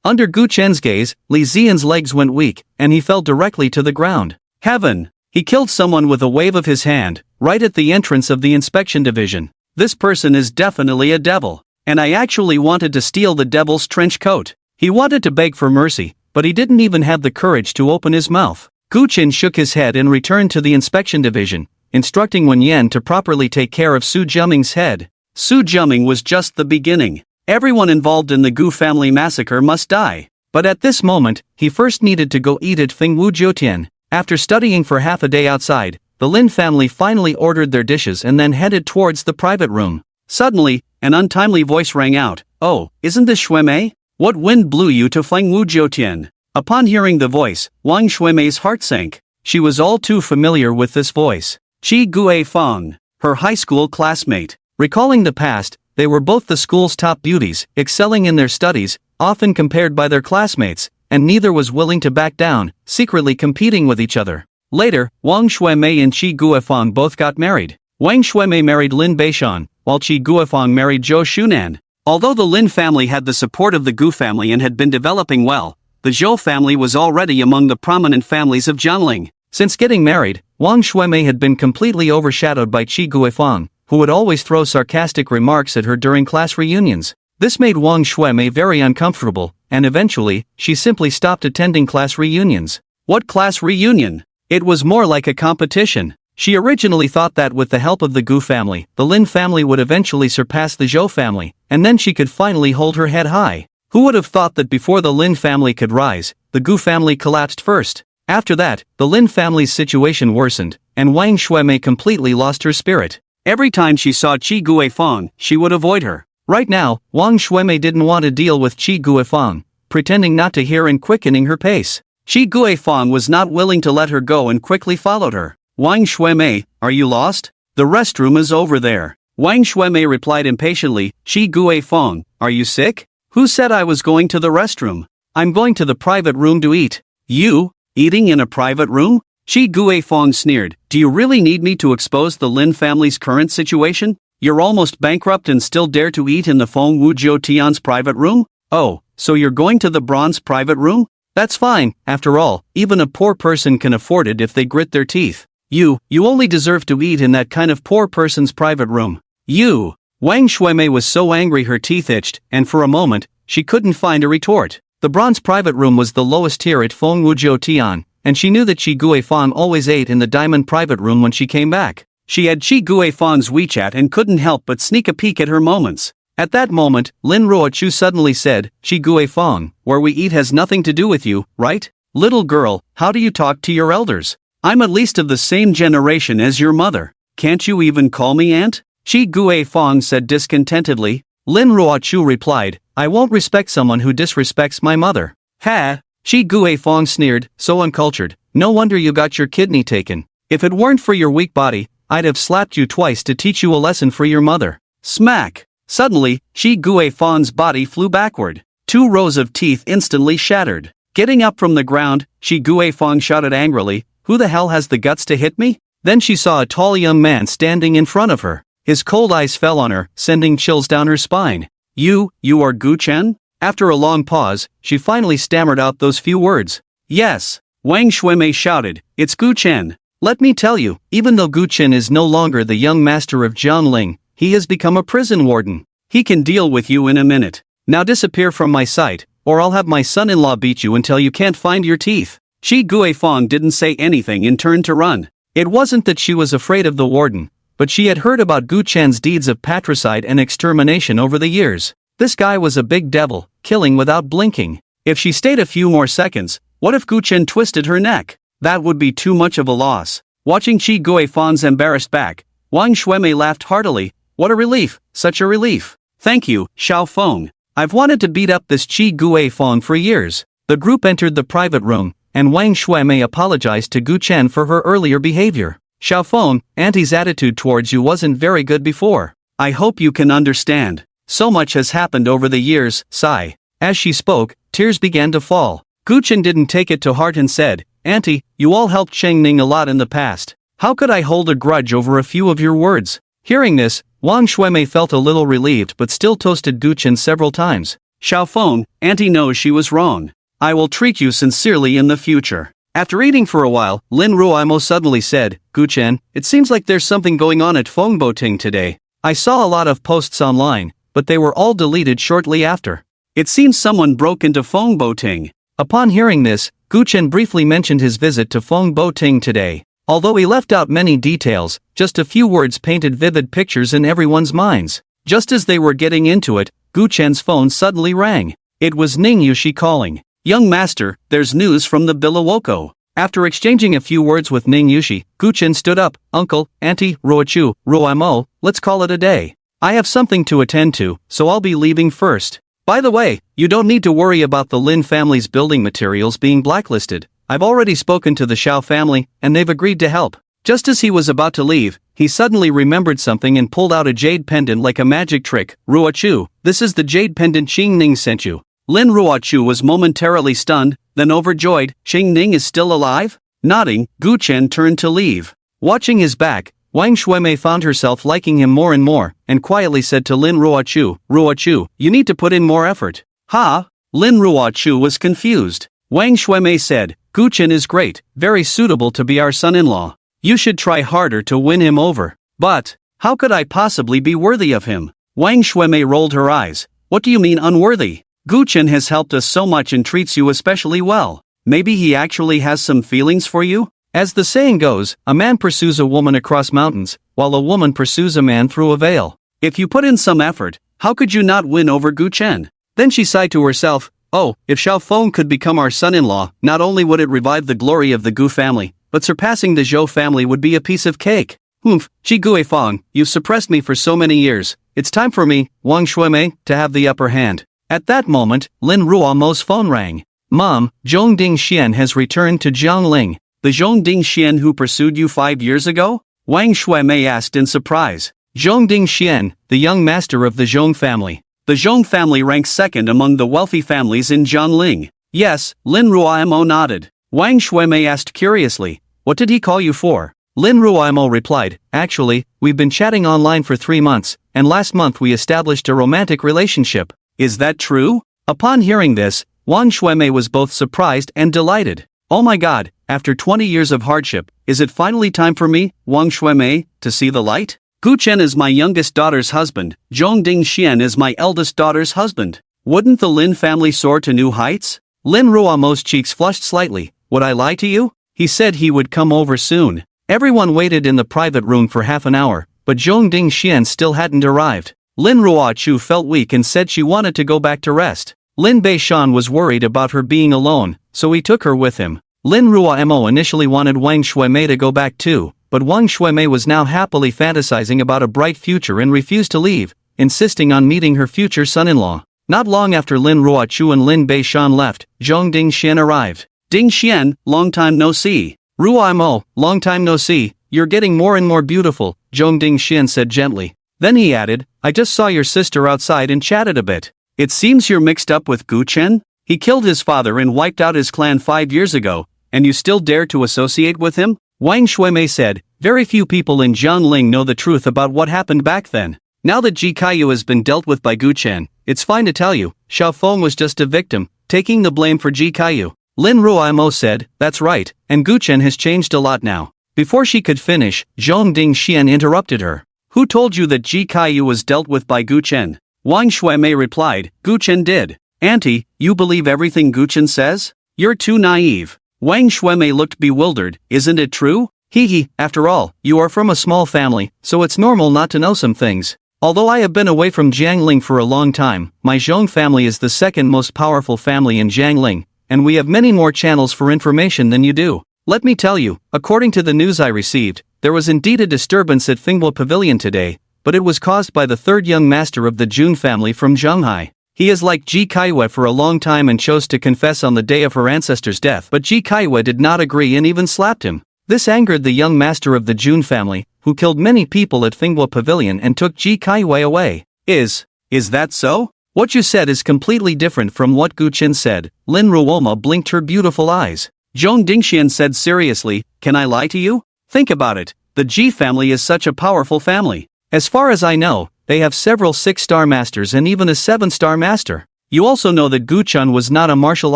Under Gu Chen's gaze, Li Zian's legs went weak, and he fell directly to the ground. Heaven! He killed someone with a wave of his hand, right at the entrance of the inspection division. This person is definitely a devil. And I actually wanted to steal the devil's trench coat. He wanted to beg for mercy, but he didn't even have the courage to open his mouth. Gu Chen shook his head and returned to the inspection division, instructing Wen Yan to properly take care of Su Jiaming's head. Su Jiaming was just the beginning. Everyone involved in the Gu family massacre must die. But at this moment, he first needed to go eat at Fingwu Jiutian. After studying for half a day outside, the Lin family finally ordered their dishes and then headed towards the private room. Suddenly, an untimely voice rang out. "Oh, isn't this Xuemei? What wind blew you to Fingwu Jiutian?" Upon hearing the voice, Wang Xuemei's heart sank. She was all too familiar with this voice. Qi Guifang, her high school classmate. Recalling the past, they were both the school's top beauties, excelling in their studies, often compared by their classmates, and neither was willing to back down, secretly competing with each other. Later, Wang Xuemei and Qi Guifang both got married. Wang Xuemei married Lin Beishan, while Qi Guifang married Zhou Shunan. Although the Lin family had the support of the Gu family and had been developing well, the Zhou family was already among the prominent families of Jiangling. Since getting married, Wang Xuemei had been completely overshadowed by Qi Guifang, who would always throw sarcastic remarks at her during class reunions. This made Wang Xuemei very uncomfortable, and eventually, she simply stopped attending class reunions. What class reunion? It was more like a competition. She originally thought that with the help of the Gu family, the Lin family would eventually surpass the Zhou family, and then she could finally hold her head high. Who would have thought that before the Lin family could rise, the Gu family collapsed first? After that, the Lin family's situation worsened, and Wang Xuemei completely lost her spirit. Every time she saw Qi Guifang, she would avoid her. Right now, Wang Xuemei didn't want to deal with Qi Guifang, pretending not to hear and quickening her pace. Qi Guifang was not willing to let her go and quickly followed her. "Wang Xuemei, are you lost? The restroom is over there." Wang Xuemei replied impatiently. "Qi Guifang, are you sick? Who said I was going to the restroom? I'm going to the private room to eat." "You? Eating in a private room?" Qi Guifang sneered. "Do you really need me to expose the Lin family's current situation? You're almost bankrupt and still dare to eat in the Feng Wu Jiu Tian's private room? Oh, so you're going to the bronze private room? That's fine, after all, even a poor person can afford it if they grit their teeth. You only deserve to eat in that kind of poor person's private room. You!" Wang Shuimei was so angry her teeth itched, and for a moment, she couldn't find a retort. The bronze private room was the lowest tier at Fengwuzhou Tian, and she knew that Qi Guifang always ate in the diamond private room when she came back. She had Qi Guifang's WeChat and couldn't help but sneak a peek at her moments. At that moment, Lin Ruochu suddenly said, "Qi Guifang, where we eat has nothing to do with you, right? Little girl, how do you talk to your elders? I'm at least of the same generation as your mother. Can't you even call me aunt?" Qi Guifang said discontentedly. Lin Ruochu replied, "I won't respect someone who disrespects my mother." Ha! Qi Guifang sneered, "So uncultured, no wonder you got your kidney taken. If it weren't for your weak body, I'd have slapped you twice to teach you a lesson for your mother." Smack! Suddenly, Qi Guifang's body flew backward. 2 rows of teeth instantly shattered. Getting up from the ground, Qi Guifang shouted angrily, "Who the hell has the guts to hit me?" Then she saw a tall young man standing in front of her. His cold eyes fell on her, sending chills down her spine. You are Gu Chen?" After a long pause, she finally stammered out those few words. "Yes." Wang Shuimei shouted, "It's Gu Chen. Let me tell you, even though Gu Chen is no longer the young master of Jiangling, he has become a prison warden. He can deal with you in a minute. Now disappear from my sight, or I'll have my son-in-law beat you until you can't find your teeth." Qi Guifang didn't say anything and turned to run. It wasn't that she was afraid of the warden, but she had heard about Gu Chen's deeds of patricide and extermination over the years. This guy was a big devil, killing without blinking. If she stayed a few more seconds, what if Gu Chen twisted her neck? That would be too much of a loss. Watching Qi Guifang's embarrassed back, Wang Shuimei laughed heartily. What a relief, such a relief. Thank you, Xiao Feng. I've wanted to beat up this Qi Guifang for years. The group entered the private room, and Wang Shuimei apologized to Gu Chen for her earlier behavior. "Xiao Feng, Auntie's attitude towards you wasn't very good before. I hope you can understand. So much has happened over the years." Sigh. As she spoke, tears began to fall. Gu Chen didn't take it to heart and said, "Auntie, you all helped Cheng Ning a lot in the past. How could I hold a grudge over a few of your words?" Hearing this, Wang Shuimei felt a little relieved but still toasted Gu Chen several times. "Xiao Feng, Auntie knows she was wrong. I will treat you sincerely in the future." After eating for a while, Lin Ruoimo suddenly said, "Gu Chen, it seems like there's something going on at Fengboting today. I saw a lot of posts online, but they were all deleted shortly after. It seems someone broke into Fengboting." Upon hearing this, Gu Chen briefly mentioned his visit to Fengboting today. Although he left out many details, just a few words painted vivid pictures in everyone's minds. Just as they were getting into it, Gu Chen's phone suddenly rang. It was Ning Yushi calling. "Young master, there's news from the Bilawoko." After exchanging a few words with Ning Yushi, Gu Chen stood up. "Uncle, Auntie, Ruochu, Ruoimo, let's call it a day. I have something to attend to, so I'll be leaving first. By the way, you don't need to worry about the Lin family's building materials being blacklisted. I've already spoken to the Xiao family, and they've agreed to help." Just as he was about to leave, he suddenly remembered something and pulled out a jade pendant like a magic trick. "Ruochu, this is the jade pendant Qing Ning sent you." Lin Ruochu was momentarily stunned, then overjoyed. "Qing Ning is still alive?" Nodding, Gu Chen turned to leave. Watching his back, Wang Shuimei found herself liking him more and more, and quietly said to Lin Ruochu, "Ruochu, you need to put in more effort." "Ha?" Lin Ruochu was confused. Wang Shuimei said, "Gu Chen is great, very suitable to be our son-in-law. You should try harder to win him over." "But, how could I possibly be worthy of him?" Wang Shuimei rolled her eyes. "What do you mean unworthy? Gu Chen has helped us so much and treats you especially well. Maybe he actually has some feelings for you? As the saying goes, a man pursues a woman across mountains, while a woman pursues a man through a veil. If you put in some effort, how could you not win over Gu Chen?" Then she sighed to herself, "Oh, if Xiao Feng could become our son-in-law, not only would it revive the glory of the Gu family, but surpassing the Zhou family would be a piece of cake. Humph, Qi Guifang, you've suppressed me for so many years. It's time for me, Wang Shuimei, to have the upper hand." At that moment, Lin Ruomo's phone rang. "Mom, Zhongding Xian has returned to Jiangling." "The Zhongding Xian who pursued you 5 years ago?" Wang Shuimei asked in surprise. Zhongding Xian, the young master of the Zhong family. The Zhong family ranks second among the wealthy families in Jiangling. "Yes," Lin Ruomo nodded. Wang Shuimei asked curiously, "What did he call you for?" Lin Ruomo replied, "Actually, we've been chatting online for 3 months, and last month we established a romantic relationship." "Is that true?" Upon hearing this, Wang Shuimei was both surprised and delighted. "Oh my god, after 20 years of hardship, is it finally time for me, Wang Shuimei, to see the light?" Gu Chen is my youngest daughter's husband, Zhong Dingxian is my eldest daughter's husband. Wouldn't the Lin family soar to new heights? Lin Ruomo's cheeks flushed slightly. Would I lie to you? He said he would come over soon. Everyone waited in the private room for half an hour, but Zhong Dingxian still hadn't arrived. Lin Ruochu felt weak and said she wanted to go back to rest. Lin Beishan was worried about her being alone, so he took her with him. Lin Ruomo initially wanted Wang Shuimei to go back too, but Wang Shuimei was now happily fantasizing about a bright future and refused to leave, insisting on meeting her future son-in-law. Not long after Lin Ruochu and Lin Beishan left, Zhong Dingxian arrived. Dingxian, long time no see. Ruomo, long time no see, you're getting more and more beautiful, Zhong Dingxian said gently. Then he added, I just saw your sister outside and chatted a bit. It seems you're mixed up with Gu Chen? He killed his father and wiped out his clan 5 years ago, and you still dare to associate with him? Wang Shuimei said, very few people in Jiangling know the truth about what happened back then. Now that Ji Kaiyu has been dealt with by Gu Chen, it's fine to tell you, Xiao Feng was just a victim, taking the blame for Ji Kaiyu. Lin Ruomo said, that's right, and Gu Chen has changed a lot now. Before she could finish, Zhong Dingxian interrupted her. Who told you that Ji Kaiyu was dealt with by Gu Chen? Wang Shuimei replied, Gu Chen did. Auntie, you believe everything Gu Chen says? You're too naive. Wang Shuimei looked bewildered, isn't it true? Hee, after all, you are from a small family, so it's normal not to know some things. Although I have been away from Jiangling for a long time, my Zhong family is the second most powerful family in Jiangling, and we have many more channels for information than you do. Let me tell you, according to the news I received, there was indeed a disturbance at Finghua Pavilion today, but it was caused by the third young master of the Jun family from Zhonghai. He is like Ji Kaiyu for a long time and chose to confess on the day of her ancestor's death, but Ji Kaiyu did not agree and even slapped him. This angered the young master of the Jun family, who killed many people at Finghua Pavilion and took Ji Kaiyu away. Is that so? What you said is completely different from what Gu Chen said. Lin Ruoma blinked her beautiful eyes. Zhong Dingxian said seriously, can I lie to you? Think about it, the Ji family is such a powerful family. As far as I know, they have several 6-star masters and even a 7-star master. You also know that Gu Chen was not a martial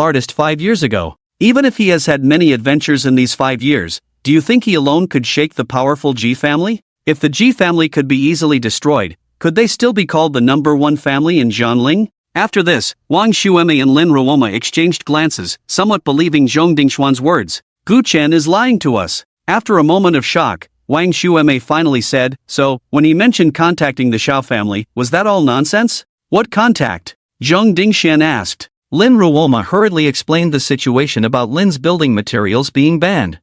artist 5 years ago. Even if he has had many adventures in these 5 years, do you think he alone could shake the powerful Ji family? If the Ji family could be easily destroyed, could they still be called the #1 family in Jiangling? After this, Wang Shuimei and Lin Ruoma exchanged glances, somewhat believing Zhong Dingxuan's words. Gu Chen is lying to us. After a moment of shock, Wang Shuimei finally said, so, when he mentioned contacting the Xiao family, was that all nonsense? What contact? Zhong Dingxian asked. Lin Ruoma hurriedly explained the situation about Lin's building materials being banned.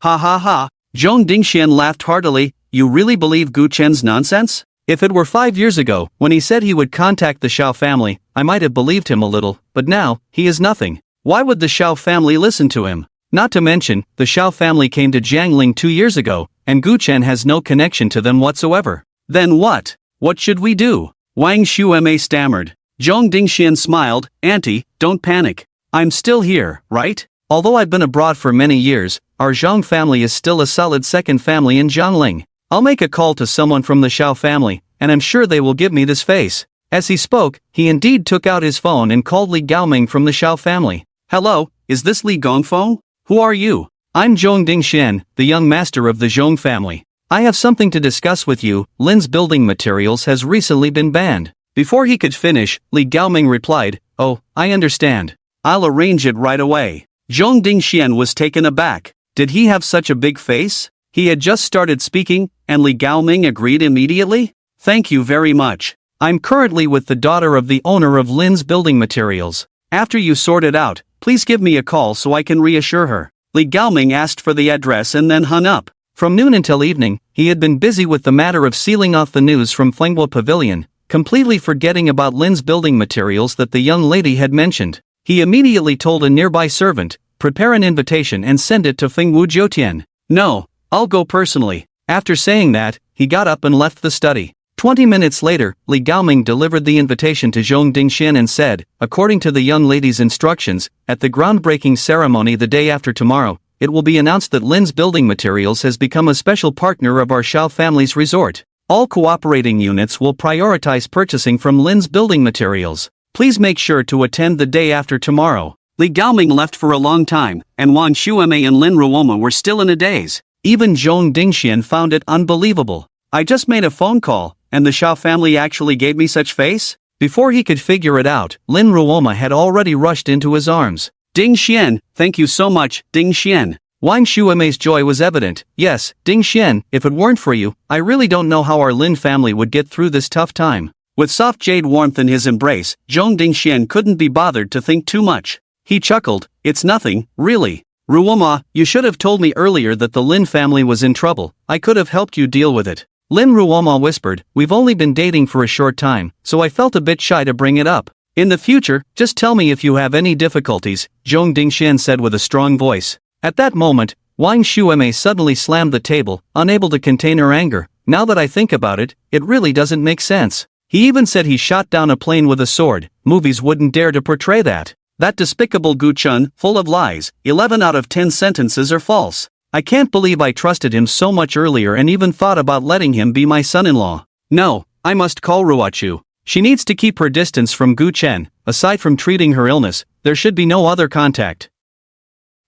Ha ha ha, Zhong Dingxian laughed heartily, you really believe Gu Chen's nonsense? If it were 5 years ago, when he said he would contact the Xiao family, I might have believed him a little, but now, he is nothing. Why would the Xiao family listen to him? Not to mention, the Xiao family came to Jiangling 2 years ago, and Gu Chen has no connection to them whatsoever. Then what? What should we do? Wang Shuimei stammered. Zhong Dingxian smiled, Auntie, don't panic. I'm still here, right? Although I've been abroad for many years, our Zhong family is still a solid second family in Jiangling. I'll make a call to someone from the Xiao family, and I'm sure they will give me this face. As he spoke, he indeed took out his phone and called Li Gaoming from the Xiao family. Hello, is this Li Gongfeng? Who are you? I'm Zhong Dingxian, the young master of the Zhong family. I have something to discuss with you. Lin's building materials has recently been banned. Before he could finish, Li Gaoming replied, oh, I understand. I'll arrange it right away. Zhong Dingxian was taken aback. Did he have such a big face? He had just started speaking, and Li Gaoming agreed immediately? Thank you very much. I'm currently with the daughter of the owner of Lin's building materials. After you sort it out, please give me a call so I can reassure her. Li Gaoming asked for the address and then hung up. From noon until evening, he had been busy with the matter of sealing off the news from Finghua Pavilion, completely forgetting about Lin's building materials that the young lady had mentioned. He immediately told a nearby servant, prepare an invitation and send it to Fingwu Jiutian. No, I'll go personally. After saying that, he got up and left the study. 20 minutes later, Li Gaoming delivered the invitation to Zhong Dingxian and said, according to the young lady's instructions, at the groundbreaking ceremony the day after tomorrow, it will be announced that Lin's building materials has become a special partner of our Xiao family's resort. All cooperating units will prioritize purchasing from Lin's building materials. Please make sure to attend the day after tomorrow. Li Gaoming left for a long time, and Wang Shuimei and Lin Ruoma were still in a daze. Even Zhong Dingxian found it unbelievable. I just made a phone call, and the Xiao family actually gave me such face? Before he could figure it out, Lin Ruoma had already rushed into his arms. Ding Xian, thank you so much, Ding Xian. Wang Shuemei's joy was evident. Yes, Ding Xian, if it weren't for you, I really don't know how our Lin family would get through this tough time. With soft jade warmth in his embrace, Zhong Dingxian couldn't be bothered to think too much. He chuckled, it's nothing, really. Ruoma, you should have told me earlier that the Lin family was in trouble. I could have helped you deal with it. Lin Ruoma whispered, we've only been dating for a short time, so I felt a bit shy to bring it up. In the future, just tell me if you have any difficulties, Zhong Dingxian said with a strong voice. At that moment, Wang Shuemei suddenly slammed the table, unable to contain her anger. Now that I think about it, it really doesn't make sense. He even said he shot down a plane with a sword. Movies wouldn't dare to portray that. That despicable Gu Chun, full of lies. 11 out of 10 sentences are false. I can't believe I trusted him so much earlier and even thought about letting him be my son-in-law. No, I must call Ruochu. She needs to keep her distance from Gu Chen. Aside from treating her illness, there should be no other contact.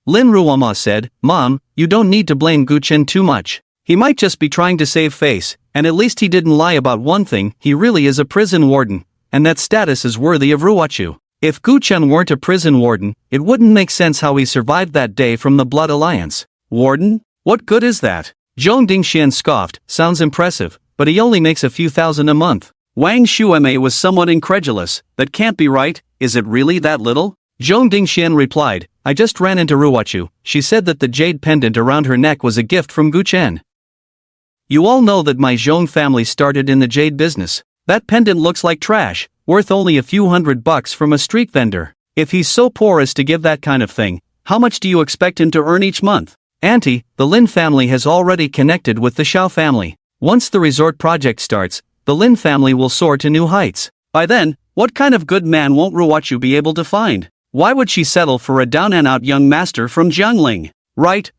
Lin Ruoma said, Mom, you don't need to blame Gu Chen too much. He might just be trying to save face, and at least he didn't lie about one thing, he really is a prison warden, and that status is worthy of Ruochu. If Gu Chen weren't a prison warden, it wouldn't make sense how he survived that day from the Blood Alliance. Warden? What good is that? Zhong Dingxian scoffed, sounds impressive, but he only makes a few thousand a month. Wang Shuemei was somewhat incredulous, that can't be right, is it really that little? Zhong Dingxian replied, I just ran into Ruochu, she said that the jade pendant around her neck was a gift from Gu Chen. You all know that my Zhong family started in the jade business. That pendant looks like trash, worth only a few $100 from a street vendor. If he's so poor as to give that kind of thing, how much do you expect him to earn each month? Auntie, the Lin family has already connected with the Xiao family. Once the resort project starts, the Lin family will soar to new heights. By then, what kind of good man won't Ruochu be able to find? Why would she settle for a down-and-out young master from Jiangling? Right,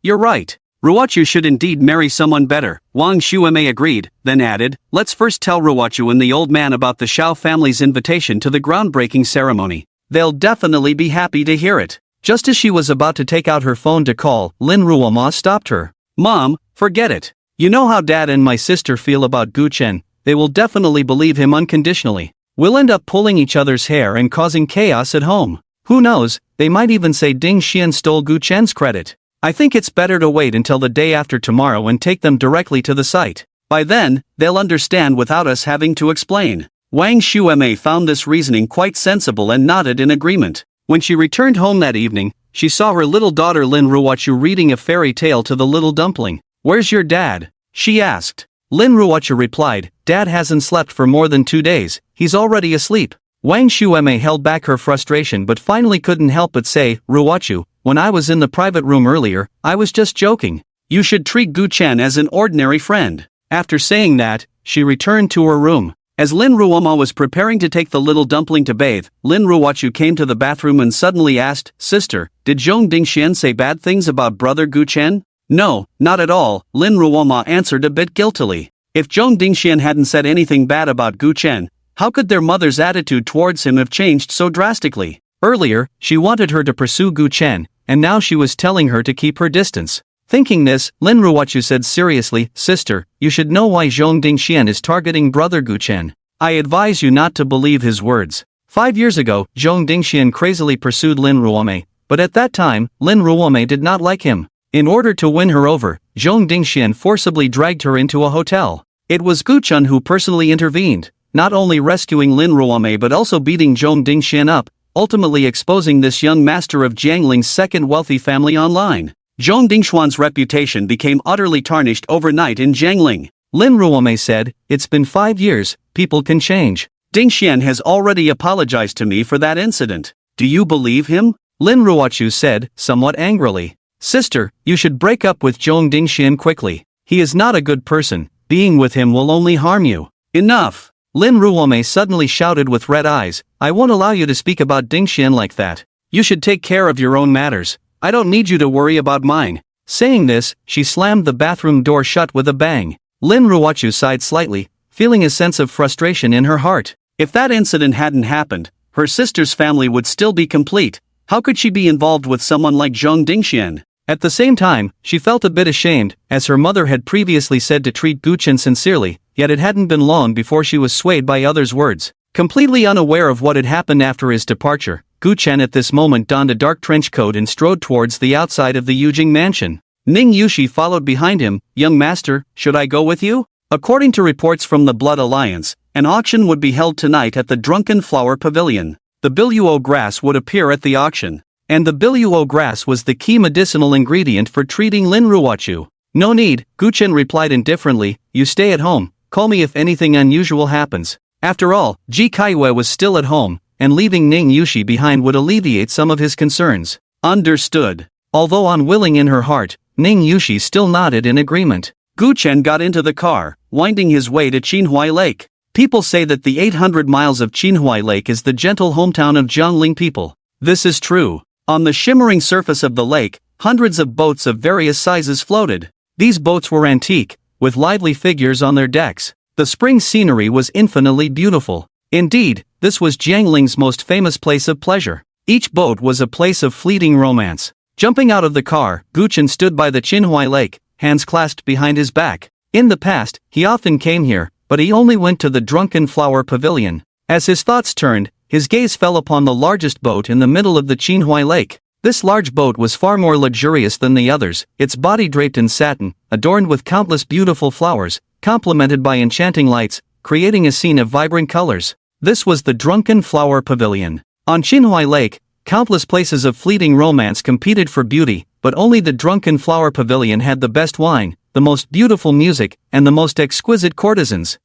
you're right. Ruochu should indeed marry someone better, Wang Shuemei agreed, then added, let's first tell Ruochu and the old man about the Xiao family's invitation to the groundbreaking ceremony. They'll definitely be happy to hear it. Just as she was about to take out her phone to call, Lin Ruoma stopped her. Mom, forget it. You know how Dad and my sister feel about Gu Chen, they will definitely believe him unconditionally. We'll end up pulling each other's hair and causing chaos at home. Who knows, they might even say Ding Xian stole Gu Chen's credit. I think it's better to wait until the day after tomorrow and take them directly to the site. By then, they'll understand without us having to explain. Wang Shuemei found this reasoning quite sensible and nodded in agreement. When she returned home that evening, she saw her little daughter Lin Ruochu reading a fairy tale to the little dumpling. Where's your dad? She asked. Lin Ruochu replied, Dad hasn't slept for more than 2 days, he's already asleep. Wang Shuemei held back her frustration but finally couldn't help but say, Ruochu, when I was in the private room earlier, I was just joking. You should treat Gu Chen as an ordinary friend. After saying that, she returned to her room. As Lin Ruoma was preparing to take the little dumpling to bathe, Lin Ruochu came to the bathroom and suddenly asked, Sister, did Zhong Dingxian say bad things about brother Gu Chen? No, not at all, Lin Ruoma answered a bit guiltily. If Zhong Dingxian hadn't said anything bad about Gu Chen, how could their mother's attitude towards him have changed so drastically? Earlier, she wanted her to pursue Gu Chen, and now she was telling her to keep her distance. Thinking this, Lin Ruochu said seriously, Sister, you should know why Zhong Dingxian is targeting brother Gu Chen. I advise you not to believe his words. 5 years ago, Zhong Dingxian crazily pursued Lin Ruome, but at that time, Lin Ruome did not like him. In order to win her over, Zhong Dingxian forcibly dragged her into a hotel. It was Gu Chun who personally intervened, not only rescuing Lin Ruome but also beating Zhong Dingxian up, ultimately exposing this young master of Jiangling's second wealthy family online. Zhong Dingxuan's reputation became utterly tarnished overnight in Jiangling. Lin Ruome said, It's been 5 years, people can change. Dingxian has already apologized to me for that incident. Do you believe him? Lin Ruochu said, somewhat angrily. Sister, you should break up with Zhong Dingxian quickly. He is not a good person, being with him will only harm you. Enough! Lin Ruome suddenly shouted with red eyes, I won't allow you to speak about Dingxian like that. You should take care of your own matters. I don't need you to worry about mine. Saying this, she slammed the bathroom door shut with a bang. Lin Ruochu sighed slightly, feeling a sense of frustration in her heart. If that incident hadn't happened, her sister's family would still be complete. How could she be involved with someone like Zhong Dingxian? At the same time, she felt a bit ashamed, as her mother had previously said to treat Guchen sincerely, yet it hadn't been long before she was swayed by others' words. Completely unaware of what had happened after his departure, Guchen at this moment donned a dark trench coat and strode towards the outside of the Yujing mansion. Ning Yushi followed behind him. "Young master, should I go with you?" According to reports from the Blood Alliance, an auction would be held tonight at the Drunken Flower Pavilion. The biluo grass would appear at the auction. And the biluo grass was the key medicinal ingredient for treating Linruwachu. "No need," Guchen replied indifferently, "you stay at home, call me if anything unusual happens." After all, Ji Kaiwe was still at home, and leaving Ning Yushi behind would alleviate some of his concerns. Understood. Although unwilling in her heart, Ning Yushi still nodded in agreement. Guchen got into the car, winding his way to Qinhuai Lake. People say that the 800 miles of Qinhuai Lake is the gentle hometown of Jiangling people. This is true. On the shimmering surface of the lake, hundreds of boats of various sizes floated. These boats were antique, with lively figures on their decks. The spring scenery was infinitely beautiful. Indeed, this was Jiangling's most famous place of pleasure. Each boat was a place of fleeting romance. Jumping out of the car, Guchen stood by the Qinhuai Lake, hands clasped behind his back. In the past, he often came here, but he only went to the Drunken Flower Pavilion. As his thoughts turned, his gaze fell upon the largest boat in the middle of the Qinhuai Lake. This large boat was far more luxurious than the others, its body draped in satin, adorned with countless beautiful flowers, complemented by enchanting lights, creating a scene of vibrant colors. This was the Drunken Flower Pavilion. On Qinhuai Lake, countless places of fleeting romance competed for beauty, but only the Drunken Flower Pavilion had the best wine, the most beautiful music, and the most exquisite courtesans.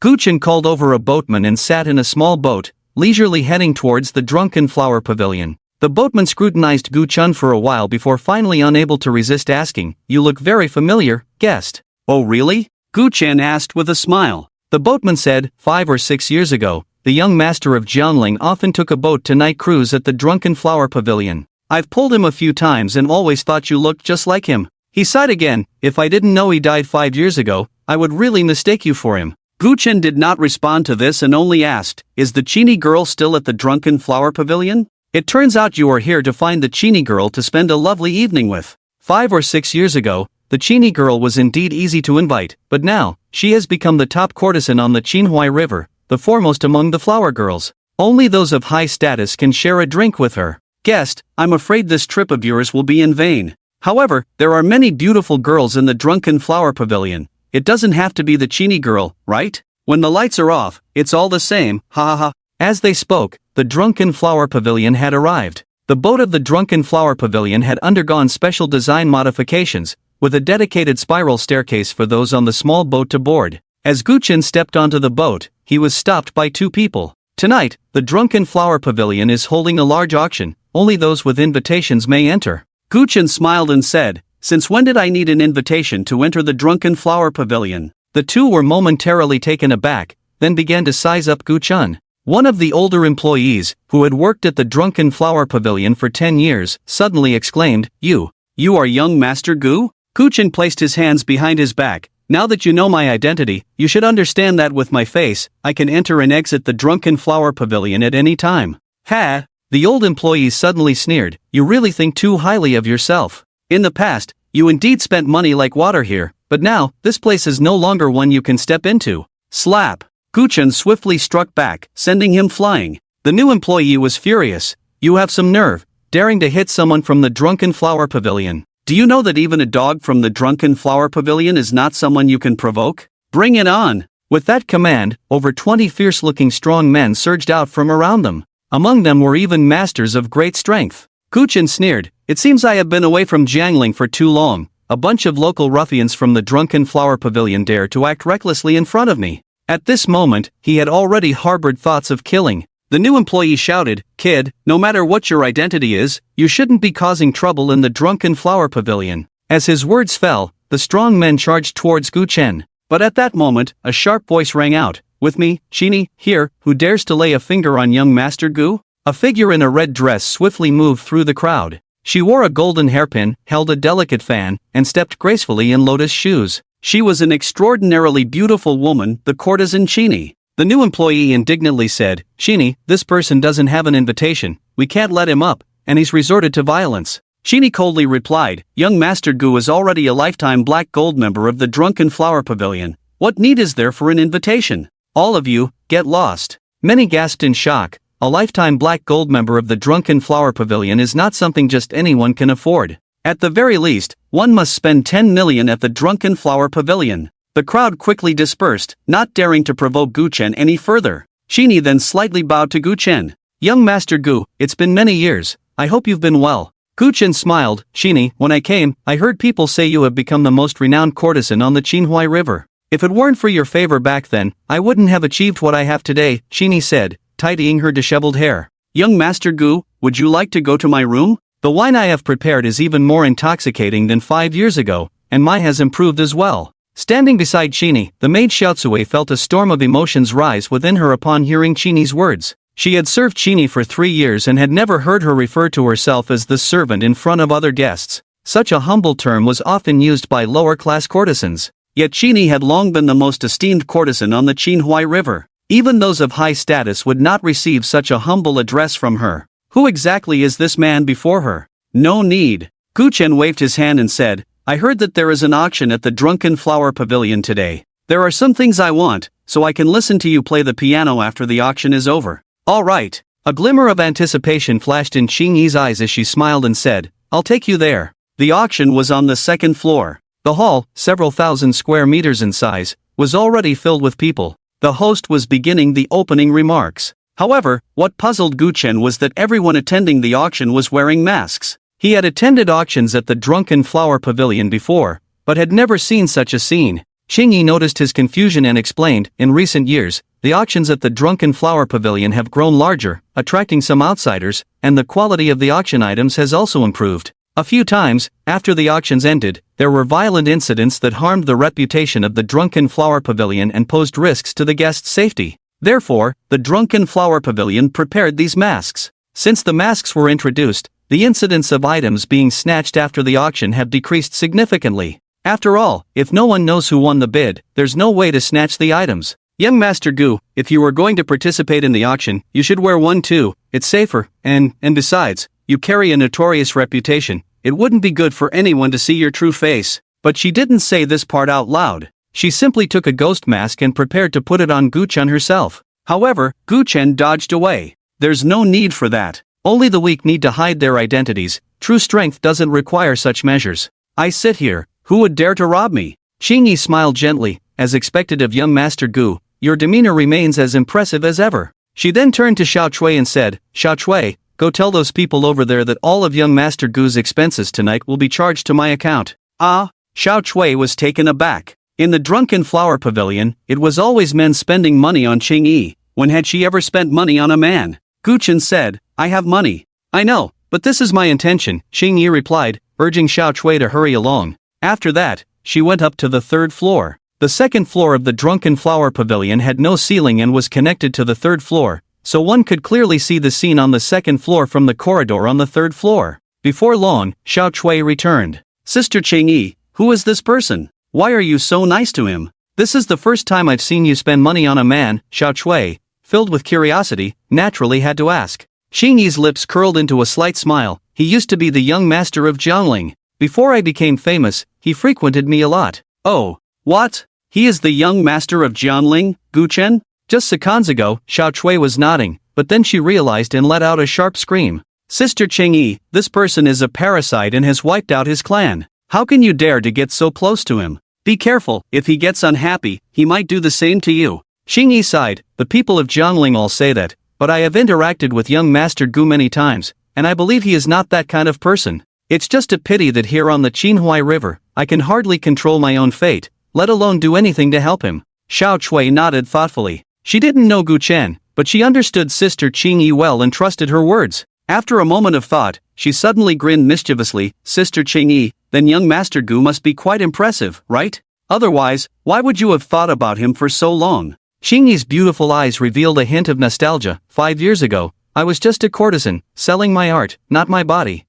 Guchen called over a boatman and sat in a small boat, leisurely heading towards the Drunken Flower Pavilion. The boatman scrutinized Guchen for a while before finally unable to resist asking, "You look very familiar, guest." "Oh really?" Guchen asked with a smile. The boatman said, 5 or 6 years ago, the young master of Jiangling often took a boat to night cruise at the Drunken Flower Pavilion. I've pulled him a few times and always thought you looked just like him. He sighed again. "If I didn't know he died 5 years ago, I would really mistake you for him." Guchen did not respond to this and only asked, "Is the Chini girl still at the Drunken Flower Pavilion? It turns out you are here to find the Chini girl to spend a lovely evening with." 5 or 6 years ago, the Chini girl was indeed easy to invite, but now, she has become the top courtesan on the Qinhuai River, the foremost among the flower girls. Only those of high status can share a drink with her. "Guest, I'm afraid this trip of yours will be in vain. However, there are many beautiful girls in the Drunken Flower Pavilion. It doesn't have to be the Chini girl, right? When the lights are off, it's all the same, ha ha ha." As they spoke, the Drunken Flower Pavilion had arrived. The boat of the Drunken Flower Pavilion had undergone special design modifications, with a dedicated spiral staircase for those on the small boat to board. As Guchen stepped onto the boat, he was stopped by 2 people. Tonight, the Drunken Flower Pavilion is holding a large auction. Only those with invitations may enter. Guchen smiled and said, "Since when did I need an invitation to enter the Drunken Flower Pavilion?" The 2 were momentarily taken aback, then began to size up Guchen. One of the older employees, who had worked at the Drunken Flower Pavilion for 10 years, suddenly exclaimed, You are young Master Gu?" Guchen placed his hands behind his back. "Now that you know my identity, you should understand that with my face, I can enter and exit the Drunken Flower Pavilion at any time." "Ha!" The old employee suddenly sneered, "You really think too highly of yourself. In the past, you indeed spent money like water here, but now, this place is no longer one you can step into." Slap! Guchen swiftly struck back, sending him flying. The new employee was furious. "You have some nerve, daring to hit someone from the Drunken Flower Pavilion. Do you know that even a dog from the Drunken Flower Pavilion is not someone you can provoke? Bring it on!" With that command, over 20 fierce-looking strong men surged out from around them. Among them were even masters of great strength. Guchen sneered, "It seems I have been away from Jiangling for too long. A bunch of local ruffians from the Drunken Flower Pavilion dare to act recklessly in front of me." At this moment, he had already harbored thoughts of killing. The new employee shouted, "Kid, no matter what your identity is, you shouldn't be causing trouble in the Drunken Flower Pavilion." As his words fell, the strong men charged towards Guchen. But at that moment, a sharp voice rang out, "With me, Chini, here, who dares to lay a finger on young Master Gu?" A figure in a red dress swiftly moved through the crowd. She wore a golden hairpin, held a delicate fan, and stepped gracefully in lotus shoes. She was an extraordinarily beautiful woman, the courtesan Chini. The new employee indignantly said, "Chini, this person doesn't have an invitation, we can't let him up, and he's resorted to violence." Sheenie coldly replied, young Master Gu is already a lifetime Black Gold member of the Drunken Flower Pavilion. What need is there for an invitation? All of you, get lost. Many gasped in shock. A lifetime Black Gold member of the Drunken Flower Pavilion is not something just anyone can afford. At the very least, one must spend 10 million at the Drunken Flower Pavilion. The crowd quickly dispersed, not daring to provoke Gu Chen any further. Sheenie then slightly bowed to Gu Chen. Young Master Gu, it's been many years. I hope you've been well. Gu Chen smiled. Sheenie, when I came, I heard people say you have become the most renowned courtesan on the Qinhuai River. If it weren't for your favor back then, I wouldn't have achieved what I have today, Sheenie said, tidying her disheveled hair. Young Master Gu, would you like to go to my room? The wine I have prepared is even more intoxicating than 5 years ago, and mine has improved as well. Standing beside Sheenie, the maid Xiaotsui felt a storm of emotions rise within her upon hearing Sheenie's words. She had served Sheenie for 3 years and had never heard her refer to herself as the servant in front of other guests. Such a humble term was often used by lower-class courtesans. Yet Sheenie had long been the most esteemed courtesan on the Qinhuai River. Even those of high status would not receive such a humble address from her. Who exactly is this man before her? No need. Gu Chen waved his hand and said, I heard that there is an auction at the Drunken Flower Pavilion today. There are some things I want, so I can listen to you play the piano after the auction is over. All right. A glimmer of anticipation flashed in Xingyi's eyes as she smiled and said, I'll take you there. The auction was on the second floor. The hall, several thousand square meters in size, was already filled with people. The host was beginning the opening remarks. However, what puzzled Gu Chen was that everyone attending the auction was wearing masks. He had attended auctions at the Drunken Flower Pavilion before, but had never seen such a scene. Xingyi noticed his confusion and explained, in recent years, the auctions at the Drunken Flower Pavilion have grown larger, attracting some outsiders, and the quality of the auction items has also improved. A few times, after the auctions ended, there were violent incidents that harmed the reputation of the Drunken Flower Pavilion and posed risks to the guests' safety. Therefore, the Drunken Flower Pavilion prepared these masks. Since the masks were introduced, the incidents of items being snatched after the auction have decreased significantly. After all, if no one knows who won the bid, there's no way to snatch the items. Young Master Gu, if you were going to participate in the auction, you should wear one too. It's safer, and besides, you carry a notorious reputation. It wouldn't be good for anyone to see your true face. But she didn't say this part out loud. She simply took a ghost mask and prepared to put it on Gu Chen herself. However, Gu Chen dodged away. There's no need for that. Only the weak need to hide their identities. True strength doesn't require such measures. I sit here. Who would dare to rob me? Xingyi smiled gently, as expected of young Master Gu. Your demeanor remains as impressive as ever. She then turned to Xiao Chui and said, Xiao Chui, go tell those people over there that all of young Master Gu's expenses tonight will be charged to my account. Ah, Xiao Chui was taken aback. In the Drunken Flower Pavilion, it was always men spending money on Qingyi. When had she ever spent money on a man? Gu Chen said, I have money. I know, but this is my intention, Qingyi replied, urging Xiao Chui to hurry along. After that, she went up to the third floor. The second floor of the Drunken Flower Pavilion had no ceiling and was connected to the third floor, so one could clearly see the scene on the second floor from the corridor on the third floor. Before long, Xiao Chui returned. Sister Qingyi, who is this person? Why are you so nice to him? This is the first time I've seen you spend money on a man, Xiao Chui, filled with curiosity, naturally had to ask. Xingyi's lips curled into a slight smile. He used to be the young master of Jiangling. Before I became famous, he frequented me a lot. Oh, what? He is the young master of Jiangling, Gu Chen? Just seconds ago, Xiao Chui was nodding, but then she realized and let out a sharp scream. Sister Qingyi, this person is a parasite and has wiped out his clan. How can you dare to get so close to him? Be careful, if he gets unhappy, he might do the same to you. Xingyi sighed, the people of Jiangling all say that, but I have interacted with young Master Gu many times, and I believe he is not that kind of person. It's just a pity that here on the Qinhuai River, I can hardly control my own fate, let alone do anything to help him. Xiao Chui nodded thoughtfully. She didn't know Gu Chen, but she understood Sister Qingyi well and trusted her words. After a moment of thought, she suddenly grinned mischievously. Sister Qingyi, then young Master Gu must be quite impressive, right? Otherwise, why would you have thought about him for so long? Qingyi's beautiful eyes revealed a hint of nostalgia. 5 years ago, I was just a courtesan, selling my art, not my body.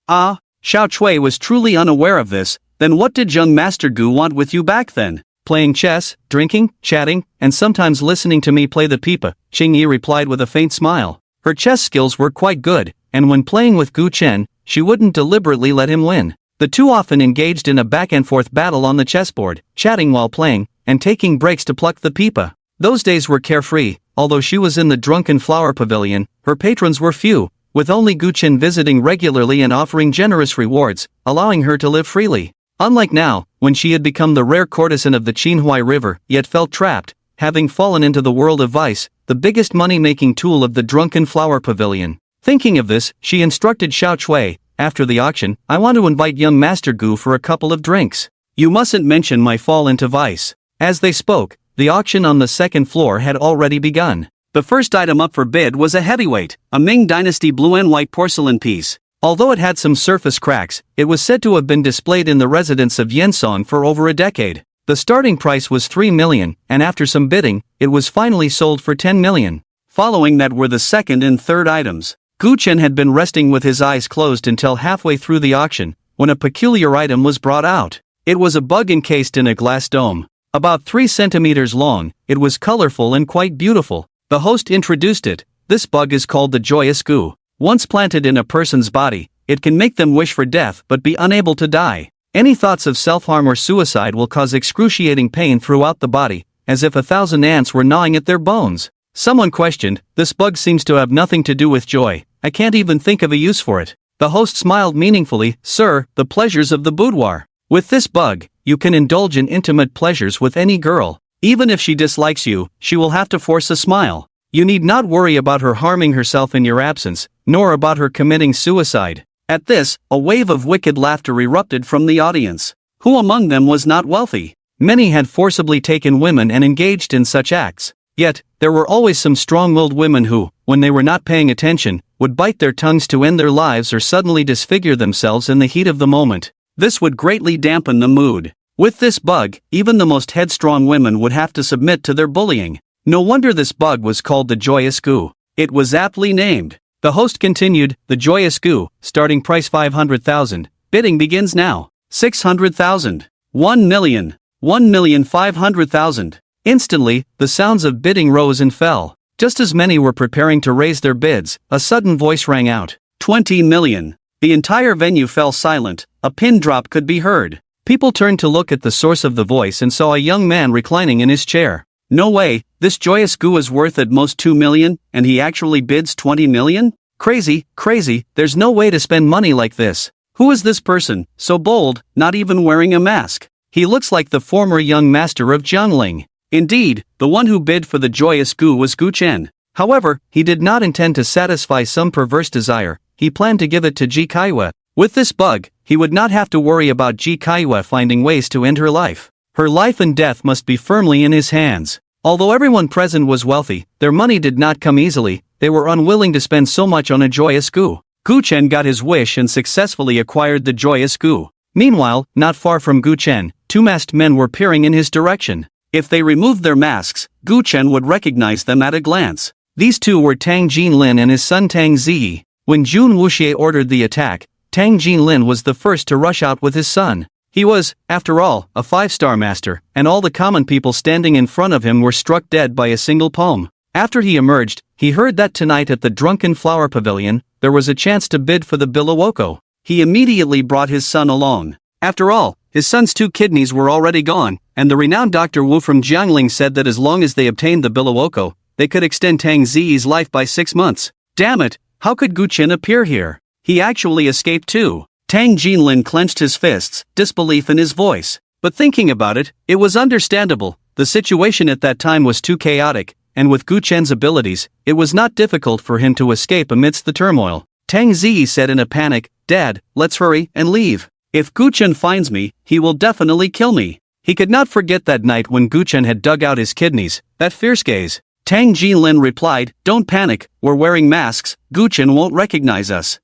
Ah, Xiao Chui was truly unaware of this. Then what did young Master Gu want with you back then? Playing chess, drinking, chatting, and sometimes listening to me play the pipa, Qingyi replied with a faint smile. Her chess skills were quite good, and when playing with Gu Chen, she wouldn't deliberately let him win. The two often engaged in a back-and-forth battle on the chessboard, chatting while playing, and taking breaks to pluck the pipa. Those days were carefree. Although she was in the Drunken Flower Pavilion, her patrons were few, with only Guchen visiting regularly and offering generous rewards, allowing her to live freely. Unlike now, when she had become the rare courtesan of the Qinhuai River, yet felt trapped, having fallen into the world of vice, the biggest money-making tool of the Drunken Flower Pavilion. Thinking of this, she instructed Xiao Chui, after the auction, I want to invite young Master Gu for a couple of drinks. You mustn't mention my fall into vice. As they spoke, the auction on the second floor had already begun. The first item up for bid was a heavyweight, a Ming Dynasty blue and white porcelain piece. Although it had some surface cracks, it was said to have been displayed in the residence of Yensong for over a decade. The starting price was 3 million, and after some bidding, it was finally sold for 10 million. Following that were the second and third items. Guchen had been resting with his eyes closed until halfway through the auction, when a peculiar item was brought out. It was a bug encased in a glass dome. About 3 centimeters long, it was colorful and quite beautiful. The host introduced it. This bug is called the Joyous Goo. Once planted in a person's body, it can make them wish for death but be unable to die. Any thoughts of self-harm or suicide will cause excruciating pain throughout the body, as if 1,000 ants were gnawing at their bones. Someone questioned, this bug seems to have nothing to do with joy. I can't even think of a use for it. The host smiled meaningfully, sir, the pleasures of the boudoir. With this bug, you can indulge in intimate pleasures with any girl. Even if she dislikes you, she will have to force a smile. You need not worry about her harming herself in your absence, nor about her committing suicide. At this, a wave of wicked laughter erupted from the audience. Who among them was not wealthy? Many had forcibly taken women and engaged in such acts. Yet, there were always some strong-willed women who, when they were not paying attention, would bite their tongues to end their lives or suddenly disfigure themselves in the heat of the moment. This would greatly dampen the mood. With this bug, even the most headstrong women would have to submit to their bullying. No wonder this bug was called the Joyous Goo. It was aptly named. The host continued, the Joyous Goo, starting price 500,000. Bidding begins now. 600,000. 1 million. 1,500,000. Instantly, the sounds of bidding rose and fell. Just as many were preparing to raise their bids, a sudden voice rang out. 20 million. The entire venue fell silent. A pin drop could be heard. People turned to look at the source of the voice and saw a young man reclining in his chair. No way, this Joyous Goo is worth at most 2 million, and he actually bids 20 million? Crazy, there's no way to spend money like this. Who is this person, so bold, not even wearing a mask? He looks like the former young master of Jiangling. Indeed, the one who bid for the Joyous Goo was Gu Chen. However, he did not intend to satisfy some perverse desire. He planned to give it to Ji Kaiwa. With this bug, he would not have to worry about Ji Kaiwa finding ways to end her life. Her life and death must be firmly in his hands. Although everyone present was wealthy, their money did not come easily. They were unwilling to spend so much on a Joyous Goo. Gu Chen got his wish and successfully acquired the Joyous Goo. Meanwhile, not far from Gu Chen, 2 masked men were peering in his direction. If they removed their masks, Gu Chen would recognize them at a glance. These two were Tang Jinlin and his son Tang Ziyi. When Jun Wuxie ordered the attack, Tang Jinlin was the first to rush out with his son. He was, after all, a 5-star master, and all the common people standing in front of him were struck dead by a single poem. After he emerged, he heard that tonight at the Drunken Flower Pavilion, there was a chance to bid for the Bilawoko. He immediately brought his son along. After all, his son's 2 kidneys were already gone, and the renowned Dr. Wu from Jiangling said that as long as they obtained the Bilawoko, they could extend Tang Ziyi's life by 6 months. Damn it, how could Gu Chen appear here? He actually escaped too. Tang Jinlin clenched his fists, disbelief in his voice. But thinking about it, it was understandable. The situation at that time was too chaotic, and with Gu Chen's abilities, it was not difficult for him to escape amidst the turmoil. Tang Ziyi said in a panic, Dad, let's hurry and leave. If Gu Chen finds me, he will definitely kill me. He could not forget that night when Gu Chen had dug out his kidneys, that fierce gaze. Tang Jinlin replied, don't panic, we're wearing masks, Gu Chen won't recognize us.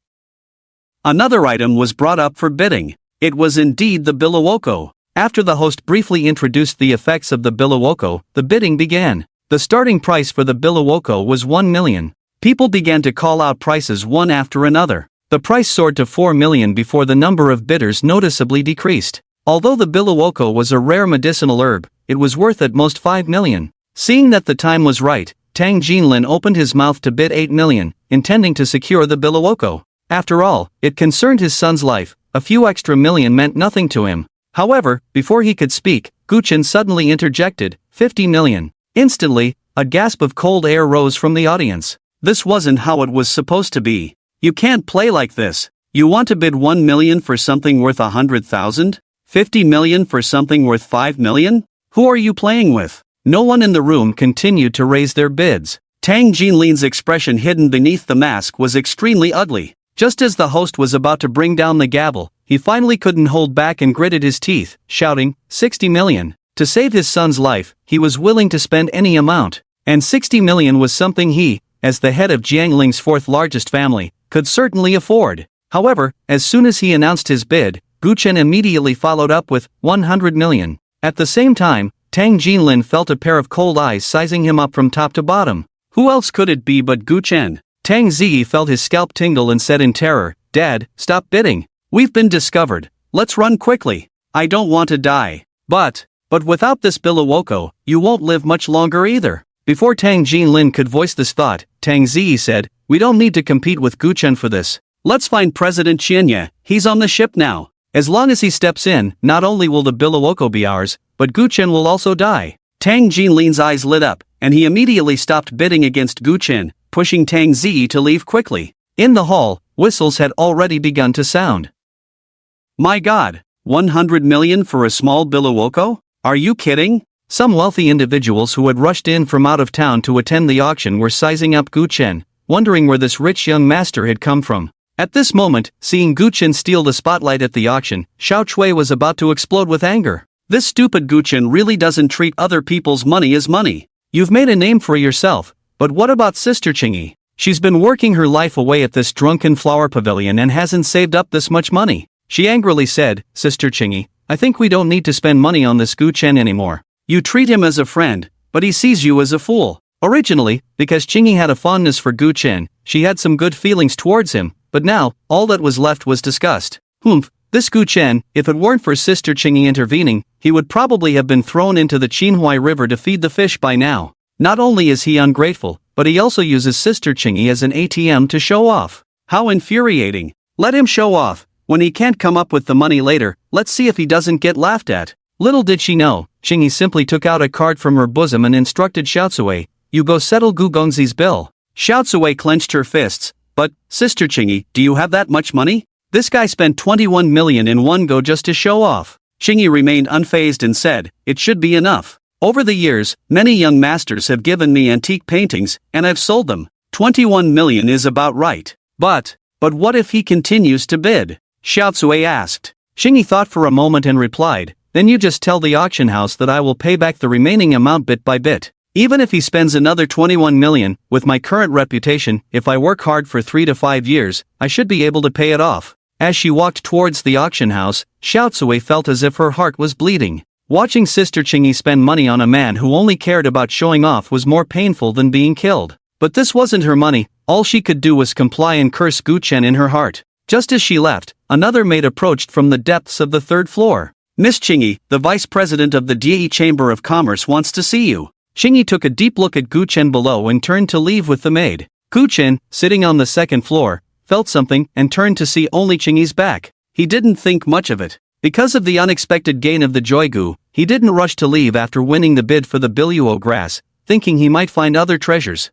Another item was brought up for bidding. It was indeed the Bilawoko. After the host briefly introduced the effects of the Bilawoko, the bidding began. The starting price for the Bilawoko was 1 million. People began to call out prices one after another. The price soared to 4 million before the number of bidders noticeably decreased. Although the Bilawoko was a rare medicinal herb, it was worth at most 5 million. Seeing that the time was right, Tang Jinlin opened his mouth to bid 8 million, intending to secure the Bilawoko. After all, it concerned his son's life. A few extra million meant nothing to him. However, before he could speak, Guchen suddenly interjected, 50 million. Instantly, a gasp of cold air rose from the audience. This wasn't how it was supposed to be. You can't play like this. You want to bid 1 million for something worth 100,000? 50 million for something worth 5 million? Who are you playing with? No one in the room continued to raise their bids. Tang Jinlin's expression hidden beneath the mask was extremely ugly. Just as the host was about to bring down the gavel, he finally couldn't hold back and gritted his teeth, shouting, 60 million. To save his son's life, he was willing to spend any amount. And 60 million was something he, as the head of Jiangling's fourth largest family, could certainly afford. However, as soon as he announced his bid, Guchen immediately followed up with 100 million. At the same time, Tang Jinlin felt a pair of cold eyes sizing him up from top to bottom. Who else could it be but Guchen? Tang Ziyi felt his scalp tingle and said in terror, Dad, stop bidding. We've been discovered. Let's run quickly. I don't want to die. But without this Bilawoko, you won't live much longer either. Before Tang Jinlin could voice this thought, Tang Ziyi said, we don't need to compete with Guchen for this. Let's find President Qianye. He's on the ship now. As long as he steps in, not only will the Bilawoko be ours, but Guchen will also die. Tang Jinlin's eyes lit up, and he immediately stopped bidding against Guchen, pushing Tang Ziyi to leave quickly. In the hall, whistles had already begun to sound. My God, 100 million for a small Bilawoko? Are you kidding? Some wealthy individuals who had rushed in from out of town to attend the auction were sizing up Guchen, wondering where this rich young master had come from. At this moment, seeing Guchen steal the spotlight at the auction, Xiao Chui was about to explode with anger. This stupid Guchen really doesn't treat other people's money as money. You've made a name for yourself, but what about Sister Qingyi? She's been working her life away at this drunken flower pavilion and hasn't saved up this much money. She angrily said, Sister Qingyi, I think we don't need to spend money on this Guchen anymore. You treat him as a friend, but he sees you as a fool. Originally, because Qingyi had a fondness for Guchen, she had some good feelings towards him, but now, all that was left was disgust. This Guchen, if it weren't for Sister Qingyi intervening, he would probably have been thrown into the Qinhuai River to feed the fish by now. Not only is he ungrateful, but he also uses Sister Qingyi as an ATM to show off. How infuriating. Let him show off. When he can't come up with the money later, let's see if he doesn't get laughed at. Little did she know, Qingyi simply took out a card from her bosom and instructed Xiaocui, you go settle Gu Gongzi's bill. Xiaocui clenched her fists. But, Sister Qingyi, do you have that much money? This guy spent 21 million in one go just to show off. Qingyi remained unfazed and said, it should be enough. Over the years, many young masters have given me antique paintings, and I've sold them. 21 million is about right. But what if he continues to bid? Xiaocui asked. Qingyi thought for a moment and replied, then you just tell the auction house that I will pay back the remaining amount bit by bit. Even if he spends another 21 million, with my current reputation, if I work hard for 3 to 5 years, I should be able to pay it off. As she walked towards the auction house, Xiaocui felt as if her heart was bleeding. Watching Sister Qingyi spend money on a man who only cared about showing off was more painful than being killed. But this wasn't her money, all she could do was comply and curse Guchen in her heart. Just as she left, another maid approached from the depths of the third floor. Miss Qingyi, the vice president of the Die Chamber of Commerce wants to see you. Qingyi took a deep look at Guchen below and turned to leave with the maid. Guchen, sitting on the second floor, felt something and turned to see only Qingyi's back. He didn't think much of it. Because of the unexpected gain of the Joygu, he didn't rush to leave after winning the bid for the Biluo grass, thinking he might find other treasures.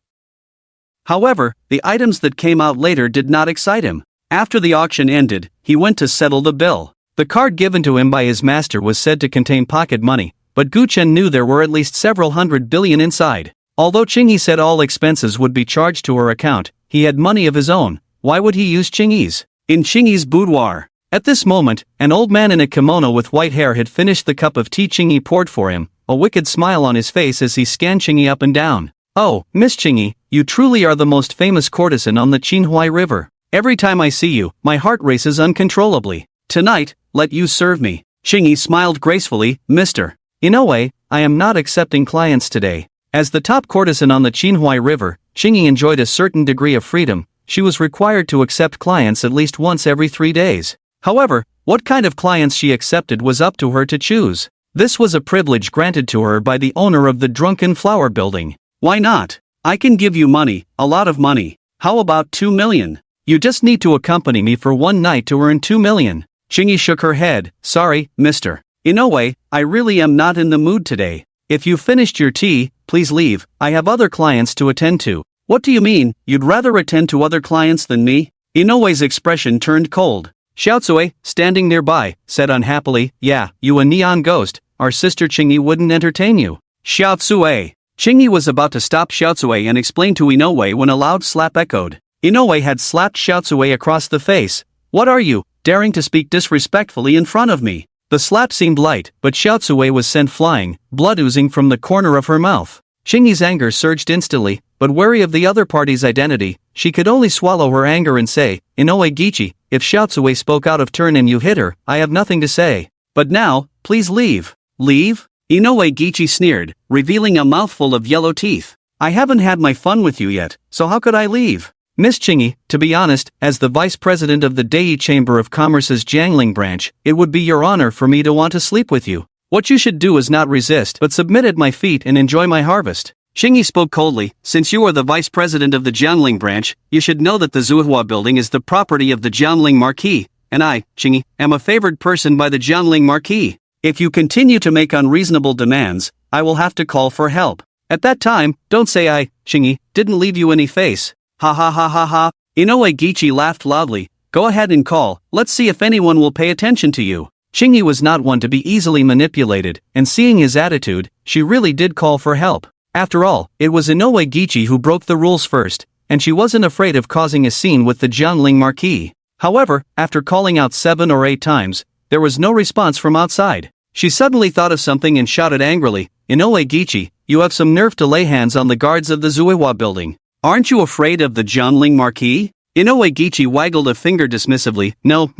However, the items that came out later did not excite him. After the auction ended, he went to settle the bill. The card given to him by his master was said to contain pocket money, but Guchen knew there were at least several hundred billion inside. Although Qingyi said all expenses would be charged to her account, he had money of his own. Why would he use Qingyi's? In Qingyi's boudoir. At this moment, an old man in a kimono with white hair had finished the cup of tea Qingyi poured for him, a wicked smile on his face as he scanned Qingyi up and down. Oh, Miss Qingyi, you truly are the most famous courtesan on the Qinhuai River. Every time I see you, my heart races uncontrollably. Tonight, let you serve me. Qingyi smiled gracefully, Mr. In a way, I am not accepting clients today. As the top courtesan on the Qinhuai River, Qingyi enjoyed a certain degree of freedom. She was required to accept clients at least once every 3 days. However, what kind of clients she accepted was up to her to choose. This was a privilege granted to her by the owner of the Drunken Flower Building. Why not? I can give you money, a lot of money. How about 2 million? You just need to accompany me for one night to earn 2 million. Chingy shook her head. Sorry, Mr. Inoue, I really am not in the mood today. If you finished your tea, please leave. I have other clients to attend to. What do you mean, you'd rather attend to other clients than me? Inoue's expression turned cold. Xiaotsue, standing nearby, said unhappily, yeah, you a neon ghost, our sister Chingy wouldn't entertain you. Xiaotsue. Chingy was about to stop Xiaotsue and explain to Inoue when a loud slap echoed. Inoue had slapped Xiaotsue across the face. What are you, daring to speak disrespectfully in front of me? The slap seemed light, but Xiaotsue was sent flying, blood oozing from the corner of her mouth. Chingy's anger surged instantly, but wary of the other party's identity, she could only swallow her anger and say, Inoue Gichi, if Xiaotsue spoke out of turn and you hit her, I have nothing to say. But now, please leave. Leave? Inoue Gichi sneered, revealing a mouthful of yellow teeth. I haven't had my fun with you yet, so how could I leave? Miss Chingy, to be honest, as the vice president of the Dei Chamber of Commerce's Jiangling branch, it would be your honor for me to want to sleep with you. What you should do is not resist but submit at my feet and enjoy my harvest. Chingy spoke coldly, since you are the vice president of the Jiangling branch, you should know that the Zuhua building is the property of the Jiangling Marquis, and I, Chingy, am a favored person by the Jiangling Marquis. If you continue to make unreasonable demands, I will have to call for help. At that time, don't say I, Chingy, didn't leave you any face. Ha ha ha ha ha. Inoue Gichi laughed loudly. Go ahead and call, let's see if anyone will pay attention to you. Chingy was not one to be easily manipulated, and seeing his attitude, she really did call for help. After all, it was Inoue Gichi who broke the rules first, and she wasn't afraid of causing a scene with the Jiangling Marquis. However, after calling out 7 or 8 times, there was no response from outside. She suddenly thought of something and shouted angrily, Inoue Gichi, you have some nerve to lay hands on the guards of the Zuiwa building. Aren't you afraid of the Jiangling Marquis? Inoue Gichi waggled a finger dismissively. No,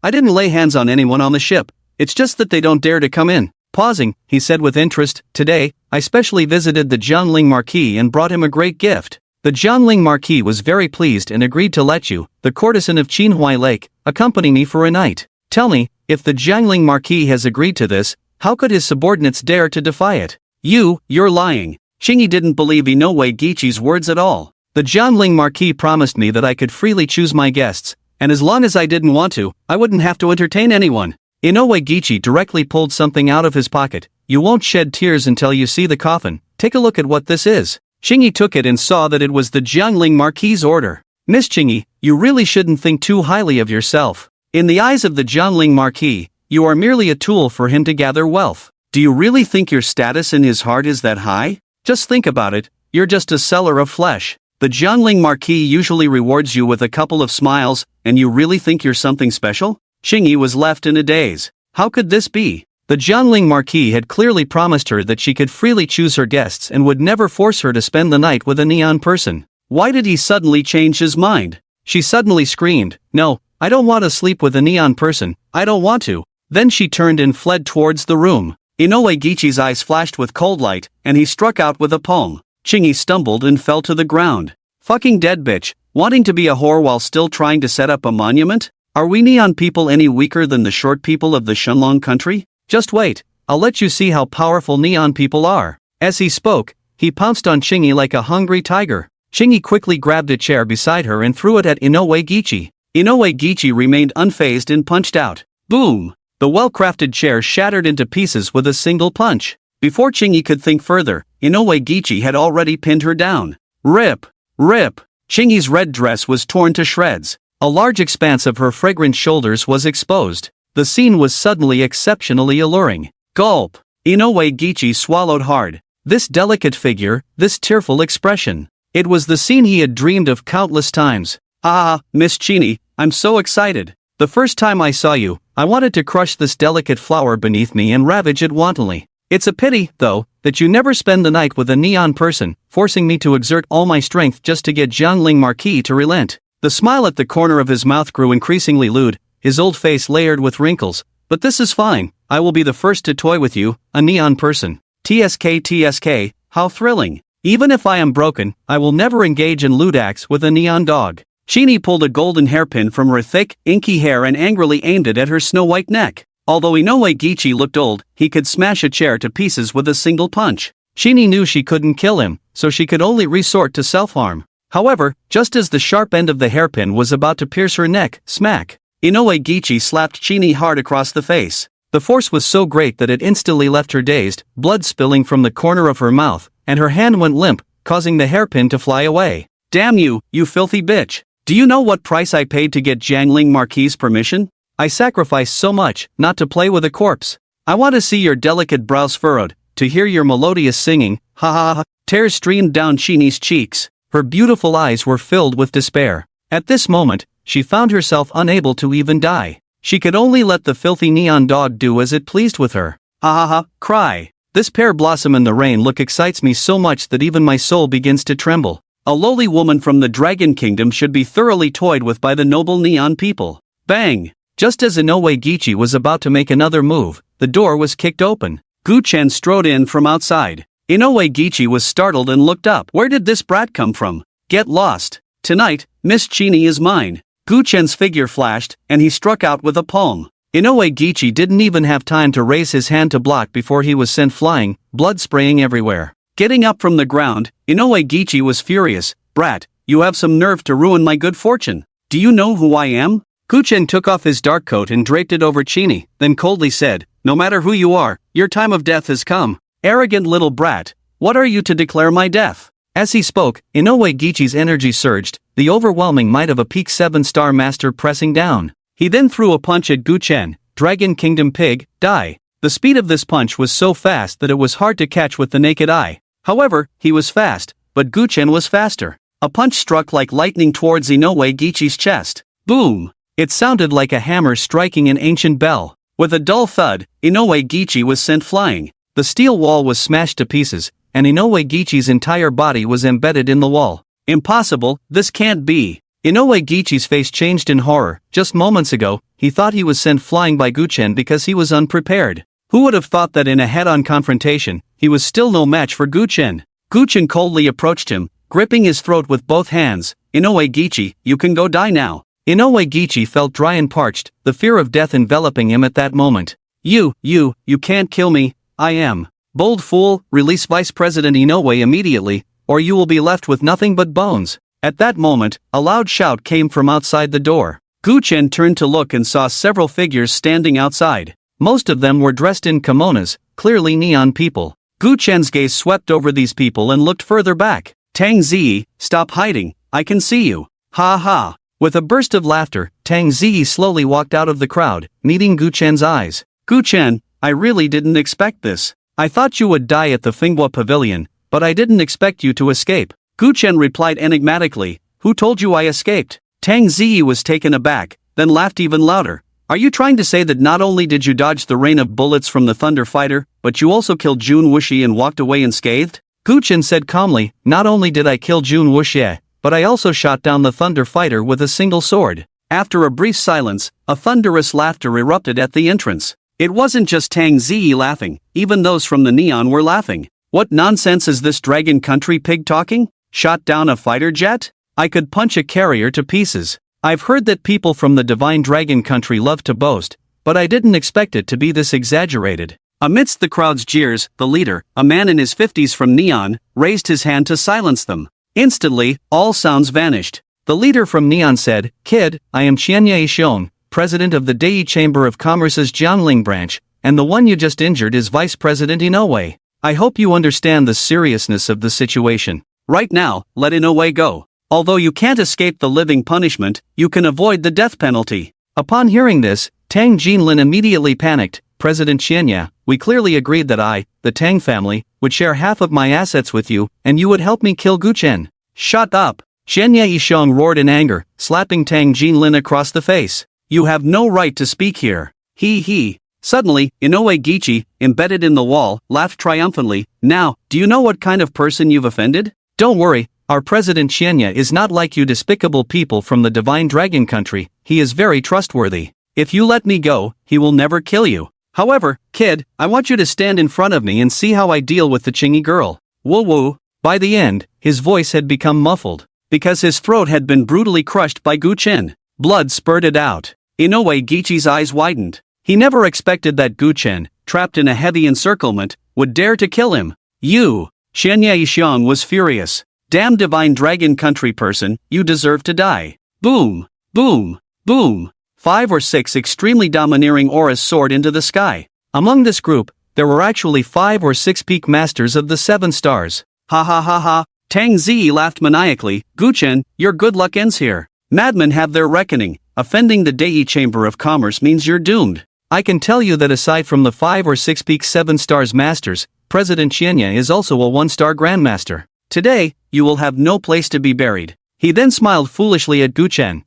I didn't lay hands on anyone on the ship. It's just that they don't dare to come in. Pausing, he said with interest, today, I specially visited the Jiangling Marquis and brought him a great gift. The Jiangling Marquis was very pleased and agreed to let you, the courtesan of Qinhuai Lake, accompany me for a night. Tell me, if the Jiangling Marquis has agreed to this, how could his subordinates dare to defy it? You're lying. Chingy didn't believe Inoue Gichi's words at all. The Jiangling Marquis promised me that I could freely choose my guests, and as long as I didn't want to, I wouldn't have to entertain anyone. Inoue Gichi directly pulled something out of his pocket. You won't shed tears until you see the coffin. Take a look at what this is. Chingy took it and saw that it was the Jiangling Marquis' order. Miss Chingy, you really shouldn't think too highly of yourself. In the eyes of the Jiangling Marquis, you are merely a tool for him to gather wealth. Do you really think your status in his heart is that high? Just think about it, you're just a seller of flesh. The Jiangling Marquis usually rewards you with a couple of smiles, and you really think you're something special? Chingy was left in a daze. How could this be? The Jiangling Marquis had clearly promised her that she could freely choose her guests and would never force her to spend the night with a neon person. Why did he suddenly change his mind? She suddenly screamed, no, I don't want to sleep with a neon person, I don't want to. Then she turned and fled towards the room. Inoue Gichi's eyes flashed with cold light, and he struck out with a palm. Chingy stumbled and fell to the ground. Fucking dead bitch, wanting to be a whore while still trying to set up a monument? Are we neon people any weaker than the short people of the Shenlong country? Just wait, I'll let you see how powerful neon people are. As he spoke, he pounced on Chingy like a hungry tiger. Chingy quickly grabbed a chair beside her and threw it at Inoue Gichi. Inoue Gichi remained unfazed and punched out. Boom! The well-crafted chair shattered into pieces with a single punch. Before Chingy could think further, Inoue Gichi had already pinned her down. Rip! Rip! Chingy's red dress was torn to shreds. A large expanse of her fragrant shoulders was exposed. The scene was suddenly exceptionally alluring. Gulp! Inoue Gichi swallowed hard. This delicate figure, this tearful expression. It was the scene he had dreamed of countless times. Ah, Miss Chingy, I'm so excited. The first time I saw you, I wanted to crush this delicate flower beneath me and ravage it wantonly. It's a pity, though, that you never spend the night with a neon person, forcing me to exert all my strength just to get Jiangling Marquis to relent. The smile at the corner of his mouth grew increasingly lewd, his old face layered with wrinkles. But this is fine, I will be the first to toy with you, a neon person. TSK, how thrilling. Even if I am broken, I will never engage in lewd acts with a neon dog. Chingy pulled a golden hairpin from her thick, inky hair and angrily aimed it at her snow-white neck. Although Inoue Gichi looked old, he could smash a chair to pieces with a single punch. Chingy knew she couldn't kill him, so she could only resort to self-harm. However, just as the sharp end of the hairpin was about to pierce her neck, smack, Inoue Gichi slapped Chini hard across the face. The force was so great that it instantly left her dazed, blood spilling from the corner of her mouth, and her hand went limp, causing the hairpin to fly away. Damn you, you filthy bitch! Do you know what price I paid to get Jiangling Marquis' permission? I sacrificed so much, not to play with a corpse. I want to see your delicate brows furrowed, to hear your melodious singing, ha ha ha. Tears streamed down Chini's cheeks. Her beautiful eyes were filled with despair. At this moment, she found herself unable to even die. She could only let the filthy neon dog do as it pleased with her. Ha ha ha, cry. This pear blossom in the rain look excites me so much that even my soul begins to tremble. A lowly woman from the Dragon Kingdom should be thoroughly toyed with by the noble neon people. Bang! Just as Inoue Gichi was about to make another move, the door was kicked open. Gu-chen strode in from outside. Inoue Gichi was startled and looked up. Where did this brat come from? Get lost. Tonight, Miss Chini is mine. Gu-chen's figure flashed, and he struck out with a palm. Inoue Gichi didn't even have time to raise his hand to block before he was sent flying, blood spraying everywhere. Getting up from the ground, Inoue Gichi was furious. Brat, you have some nerve to ruin my good fortune. Do you know who I am? Gu-chen took off his dark coat and draped it over Chini, then coldly said, no matter who you are, your time of death has come. Arrogant little brat, what are you to declare my death? As he spoke, Inoue Gichi's energy surged, the overwhelming might of a peak 7-star master pressing down. He then threw a punch at Gu-chen. Dragon Kingdom pig, die. The speed of this punch was so fast that it was hard to catch with the naked eye. However, he was fast, but Gu-chen was faster. A punch struck like lightning towards Inoue Gichi's chest. Boom! It sounded like a hammer striking an ancient bell. With a dull thud, Inoue Gichi was sent flying. The steel wall was smashed to pieces, and Inoue Gichi's entire body was embedded in the wall. Impossible, this can't be. Inoue Gichi's face changed in horror. Just moments ago, he thought he was sent flying by Gu-chen because he was unprepared. Who would have thought that in a head-on confrontation, he was still no match for Gu-chen? Gu-chen coldly approached him, gripping his throat with both hands. Inoue Gichi, you can go die now. Inoue Gichi felt dry and parched, the fear of death enveloping him at that moment. You can't kill me, I am. Bold fool, release Vice President Inoue immediately, or you will be left with nothing but bones. At that moment, a loud shout came from outside the door. Gu-chen turned to look and saw several figures standing outside. Most of them were dressed in kimonos, clearly neon people. Gu-chen's gaze swept over these people and looked further back. Tang Ziyi, stop hiding, I can see you. Ha ha. With a burst of laughter, Tang Ziyi slowly walked out of the crowd, meeting Gu-chen's eyes. Gu-chen, I really didn't expect this. I thought you would die at the Finghua Pavilion, but I didn't expect you to escape. Gu-chen replied enigmatically, who told you I escaped? Tang Ziyi was taken aback, then laughed even louder. Are you trying to say that not only did you dodge the rain of bullets from the Thunder Fighter, but you also killed Jun Wuxie and walked away unscathed? Gu-chen said calmly, not only did I kill Jun Wuxie, but I also shot down the Thunder Fighter with a single sword. After a brief silence, a thunderous laughter erupted at the entrance. It wasn't just Tang Ziyi laughing, even those from the neon were laughing. What nonsense is this Dragon Country pig talking? Shot down a fighter jet? I could punch a carrier to pieces. I've heard that people from the Divine Dragon Country love to boast, but I didn't expect it to be this exaggerated. Amidst the crowd's jeers, the leader, a man in his 50s from Neon, raised his hand to silence them. Instantly, all sounds vanished. The leader from Neon said, Kid, I am Qianye Xiong, president of the Dei Chamber of Commerce's Jiangling branch, and the one you just injured is Vice President Inoue. I hope you understand the seriousness of the situation. Right now, let Inoue go. Although you can't escape the living punishment, you can avoid the death penalty. Upon hearing this, Tang Jinlin immediately panicked. President Qianye, we clearly agreed that I, the Tang family, would share half of my assets with you, and you would help me kill Gu-chen. Shut up! Qianye Yisheng roared in anger, slapping Tang Jinlin across the face. You have no right to speak here. He. Suddenly, Inoue Gichi, embedded in the wall, laughed triumphantly. Now, do you know what kind of person you've offended? Don't worry, our President Qianye is not like you despicable people from the Divine Dragon Country. He is very trustworthy. If you let me go, he will never kill you. However, kid, I want you to stand in front of me and see how I deal with the Chingy girl. Woo. By the end, his voice had become muffled, because his throat had been brutally crushed by Gu-chen. Blood spurted out. Inoue Gichi's eyes widened. He never expected that Gu-chen, trapped in a heavy encirclement, would dare to kill him. You! Qianye Yisheng was furious. Damn divine dragon country person, you deserve to die. Boom, boom, boom. 5 or 6 extremely domineering auras soared into the sky. Among this group, there were actually 5 or 6 peak masters of the 7 stars. Ha ha ha ha. Tang Zi laughed maniacally. Guchen, your good luck ends here. Madmen have their reckoning. Offending the Dei Chamber of Commerce means you're doomed. I can tell you that aside from the 5 or 6 peak 7 stars masters, President Qianya is also a 1-star grandmaster. Today, you will have no place to be buried. He then smiled foolishly at Guchen.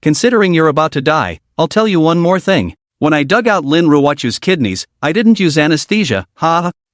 Considering you're about to die, I'll tell you one more thing. When I dug out Lin Ruwachu's kidneys, I didn't use anesthesia.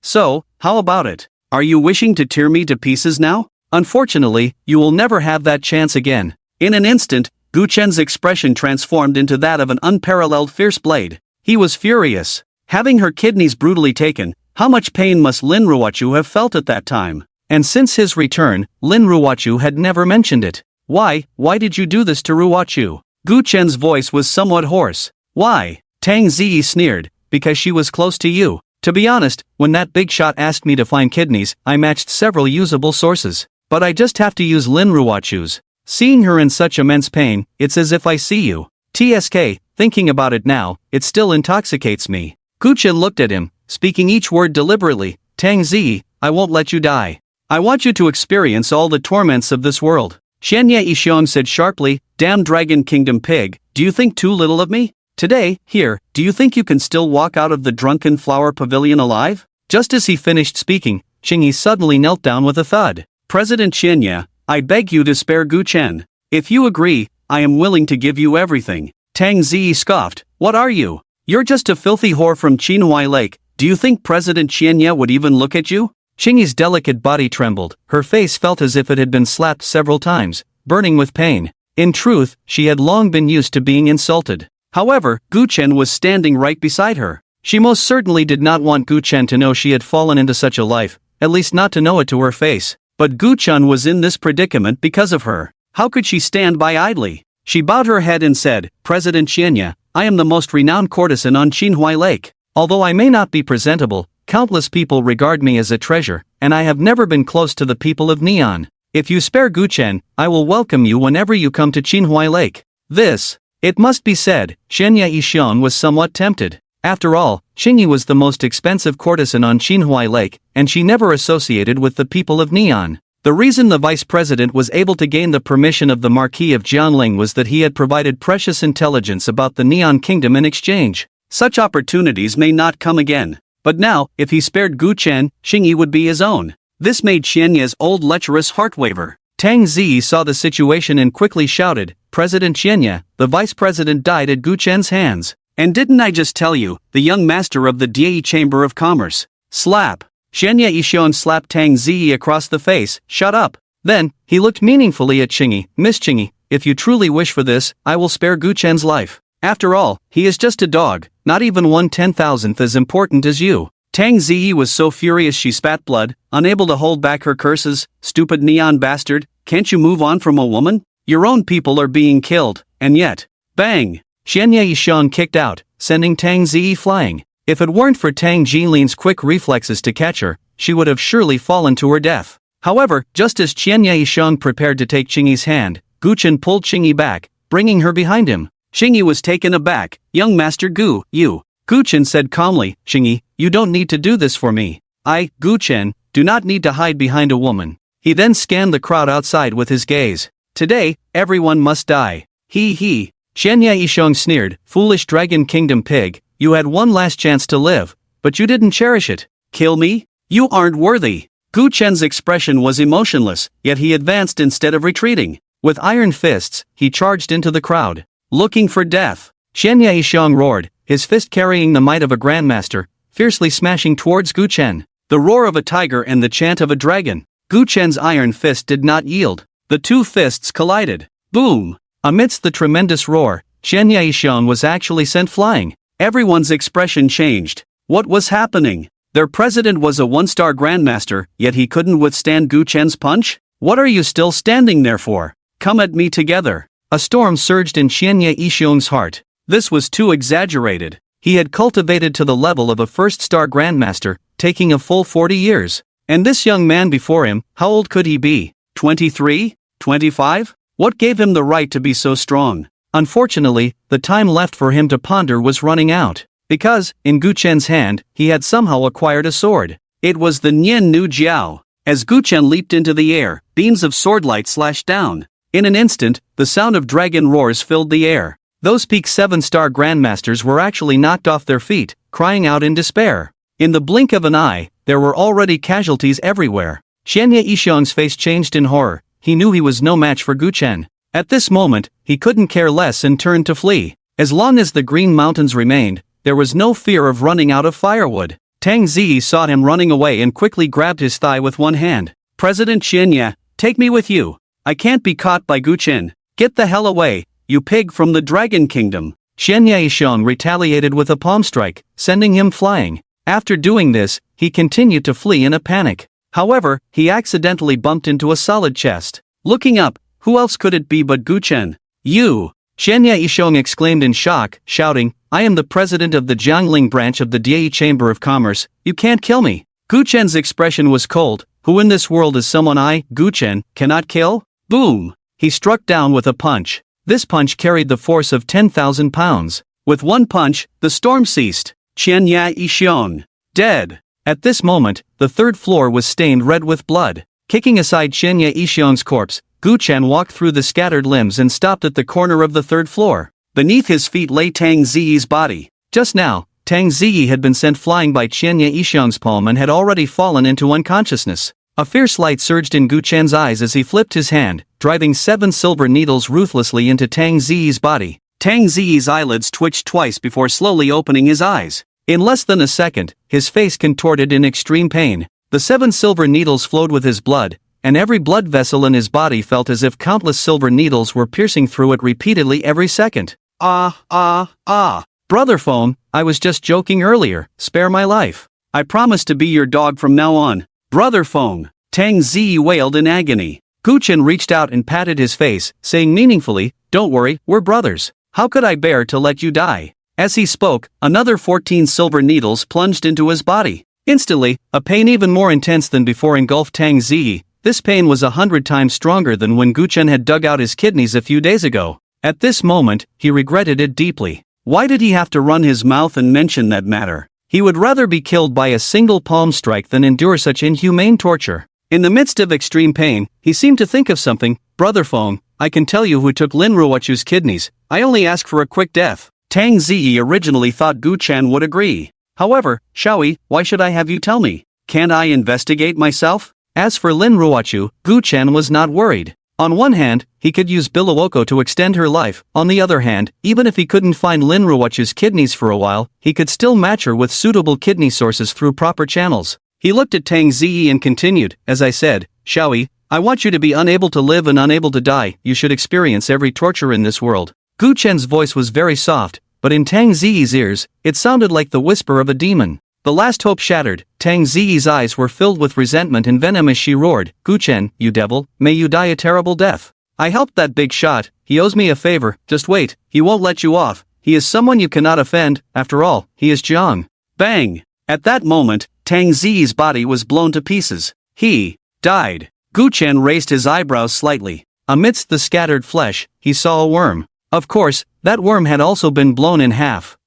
So, how about it? Are you wishing to tear me to pieces now? Unfortunately, you will never have that chance again. In an instant, Guchen's expression transformed into that of an unparalleled fierce blade. He was furious. Having her kidneys brutally taken, how much pain must Lin Ruwachu have felt at that time? And since his return, Lin Ruwachu had never mentioned it. Why did you do this to Ruwachu? Guchen's voice was somewhat hoarse. Why? Tang Zi sneered. Because she was close to you. To be honest, when that big shot asked me to find kidneys, I matched several usable sources. But I just have to use Lin Ruwachu's. Seeing her in such immense pain, it's as if I see you. TSK, thinking about it now, it still intoxicates me. Guchen looked at him, speaking each word deliberately. Tang Zi, I won't let you die. I want you to experience all the torments of this world. Xianye Yishiong said sharply, damn Dragon Kingdom pig, do you think too little of me? Today, here, do you think you can still walk out of the drunken flower pavilion alive? Just as he finished speaking, Qingyi suddenly knelt down with a thud. President Qianya, I beg you to spare Guchen. If you agree, I am willing to give you everything. Tang Zi scoffed, what are you? You're just a filthy whore from Qinhuai Lake. Do you think President Qianya would even look at you? Qingyi's delicate body trembled, her face felt as if it had been slapped several times, burning with pain. In truth, she had long been used to being insulted. However, Guchen was standing right beside her. She most certainly did not want Guchen to know she had fallen into such a life, at least not to know it to her face. But Guchen was in this predicament because of her. How could she stand by idly? She bowed her head and said, President Qianya, I am the most renowned courtesan on Qinhuai Lake. Although I may not be presentable, countless people regard me as a treasure, and I have never been close to the people of Neon. If you spare Guchen, I will welcome you whenever you come to Qinhuai Lake. This, it must be said, Xianye Yishiong was somewhat tempted. After all, Qingyi was the most expensive courtesan on Qinhuai Lake, and she never associated with the people of Neon. The reason the vice president was able to gain the permission of the Marquis of Jianling was that he had provided precious intelligence about the Neon Kingdom in exchange. Such opportunities may not come again. But now, if he spared Guchen, Qingyi would be his own. This made Xianye's old lecherous heart waver. Tang Zi saw the situation and quickly shouted, President Xianye, the vice president died at Guchen's hands. And didn't I just tell you, the young master of the Dei Chamber of Commerce? Slap. Xianye Yishiong slapped Tang Zi across the face, shut up. Then, he looked meaningfully at Qingyi, Miss Qingyi, if you truly wish for this, I will spare Guchen's life. After all, he is just a dog, not even 1/10,000th as important as you. Tang Zi was so furious she spat blood, unable to hold back her curses. Stupid neon bastard, can't you move on from a woman? Your own people are being killed, and yet, bang! Xianye Yishiong kicked out, sending Tang Zi flying. If it weren't for Tang Jilin's quick reflexes to catch her, she would have surely fallen to her death. However, just as Xianye Yishiong prepared to take Qingyi's hand, Guchen pulled Qingyi back, bringing her behind him. Qingyi was taken aback. Young Master Gu, you. Guchen said calmly, Qingyi, you don't need to do this for me. I, Guchen, do not need to hide behind a woman. He then scanned the crowd outside with his gaze. Today, everyone must die. He. Xianye Yishiong sneered, foolish Dragon Kingdom pig, you had one last chance to live, but you didn't cherish it. Kill me? You aren't worthy. Guchen's expression was emotionless, yet he advanced instead of retreating. With iron fists, he charged into the crowd. Looking for death. Xianye Yishiong roared, his fist carrying the might of a grandmaster, fiercely smashing towards Guchen. The roar of a tiger and the chant of a dragon. Guchen's iron fist did not yield. The two fists collided. Boom! Amidst the tremendous roar, Xianye Yishiong was actually sent flying. Everyone's expression changed. What was happening? Their president was a one-star grandmaster, yet he couldn't withstand Guchen's punch? What are you still standing there for? Come at me together. A storm surged in Xianye Yishiong's heart. This was too exaggerated. He had cultivated to the level of a first-star grandmaster, taking a full 40 years. And this young man before him, how old could he be? 23? 25? What gave him the right to be so strong? Unfortunately, the time left for him to ponder was running out. Because, in Gu Chen's hand, he had somehow acquired a sword. It was the Nian Nu Jiao. As Gu Chen leaped into the air, beams of swordlight slashed down. In an instant, the sound of dragon roars filled the air. Those peak 7-star grandmasters were actually knocked off their feet, crying out in despair. In the blink of an eye, there were already casualties everywhere. Xianye Yixiong's face changed in horror. He knew he was no match for Gu Chen. At this moment, he couldn't care less and turned to flee. As long as the Green Mountains remained, there was no fear of running out of firewood. Tang Ziyi saw him running away and quickly grabbed his thigh with one hand. President Xianye, take me with you. I can't be caught by Gu Chen. Get the hell away, you pig from the Dragon Kingdom. Xianye Yixiong retaliated with a palm strike, sending him flying. After doing this, he continued to flee in a panic. However, he accidentally bumped into a solid chest. Looking up, who else could it be but Gu Chen? You! Xianye Yixiong exclaimed in shock, shouting, I am the president of the Jiangling branch of the Die Chamber of Commerce, you can't kill me. Gu Chen's expression was cold. Who in this world is someone I, Gu Chen, cannot kill? Boom! He struck down with a punch. This punch carried the force of 10,000 pounds. With one punch, the storm ceased. Xianye Yixiong. Dead. At this moment, the third floor was stained red with blood. Kicking aside Xianye Yixiong's corpse, Gu Chen walked through the scattered limbs and stopped at the corner of the third floor. Beneath his feet lay Tang Ziyi's body. Just now, Tang Ziyi had been sent flying by Xianye Yixiong's palm and had already fallen into unconsciousness. A fierce light surged in Gu Chen's eyes as he flipped his hand, driving 7 silver needles ruthlessly into Tang Ziyi's body. Tang Ziyi's eyelids twitched twice before slowly opening his eyes. In less than a second, his face contorted in extreme pain. The 7 silver needles flowed with his blood, and every blood vessel in his body felt as if countless silver needles were piercing through it repeatedly every second. Brother Phone, I was just joking earlier, spare my life. I promise to be your dog from now on. Brother Phone, Tang Ziyi wailed in agony. Gu Chen reached out and patted his face, saying meaningfully, don't worry, we're brothers. How could I bear to let you die? As he spoke, another 14 silver needles plunged into his body. Instantly, a pain even more intense than before engulfed Tang Ziyi. This pain was 100 times stronger than when Gu Chen had dug out his kidneys a few days ago. At this moment, he regretted it deeply. Why did he have to run his mouth and mention that matter? He would rather be killed by a single palm strike than endure such inhumane torture. In the midst of extreme pain, he seemed to think of something. Brother Feng, I can tell you who took Lin Ruochu's kidneys. I only ask for a quick death. Tang Ziyi originally thought Gu Chen would agree. However, Shaoyi, why should I have you tell me? Can't I investigate myself? As for Lin Ruochu, Gu Chen was not worried. On one hand, he could use Bilawoko to extend her life. On the other hand, even if he couldn't find Lin Ruochu's kidneys for a while, he could still match her with suitable kidney sources through proper channels. He looked at Tang Ziyi and continued, as I said, Shaoyi, I want you to be unable to live and unable to die. You should experience every torture in this world. Gu Chen's voice was very soft, but in Tang Ziyi's ears, it sounded like the whisper of a demon. The last hope shattered. Tang Ziyi's eyes were filled with resentment and venom as she roared, Gu Chen, you devil, may you die a terrible death. I helped that big shot, he owes me a favor, just wait, he won't let you off, he is someone you cannot offend, after all, he is Jiang. Bang! At that moment, Tang Ziyi's body was blown to pieces. He died. Gu Chen raised his eyebrows slightly. Amidst the scattered flesh, he saw a worm. Of course, that worm had also been blown in half.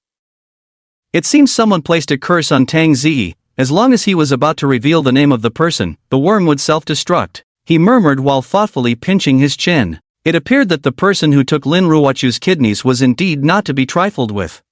It seems someone placed a curse on Tang Ziyi. As long as he was about to reveal the name of the person, the worm would self-destruct. He murmured while thoughtfully pinching his chin. It appeared that the person who took Lin Ruochu's kidneys was indeed not to be trifled with.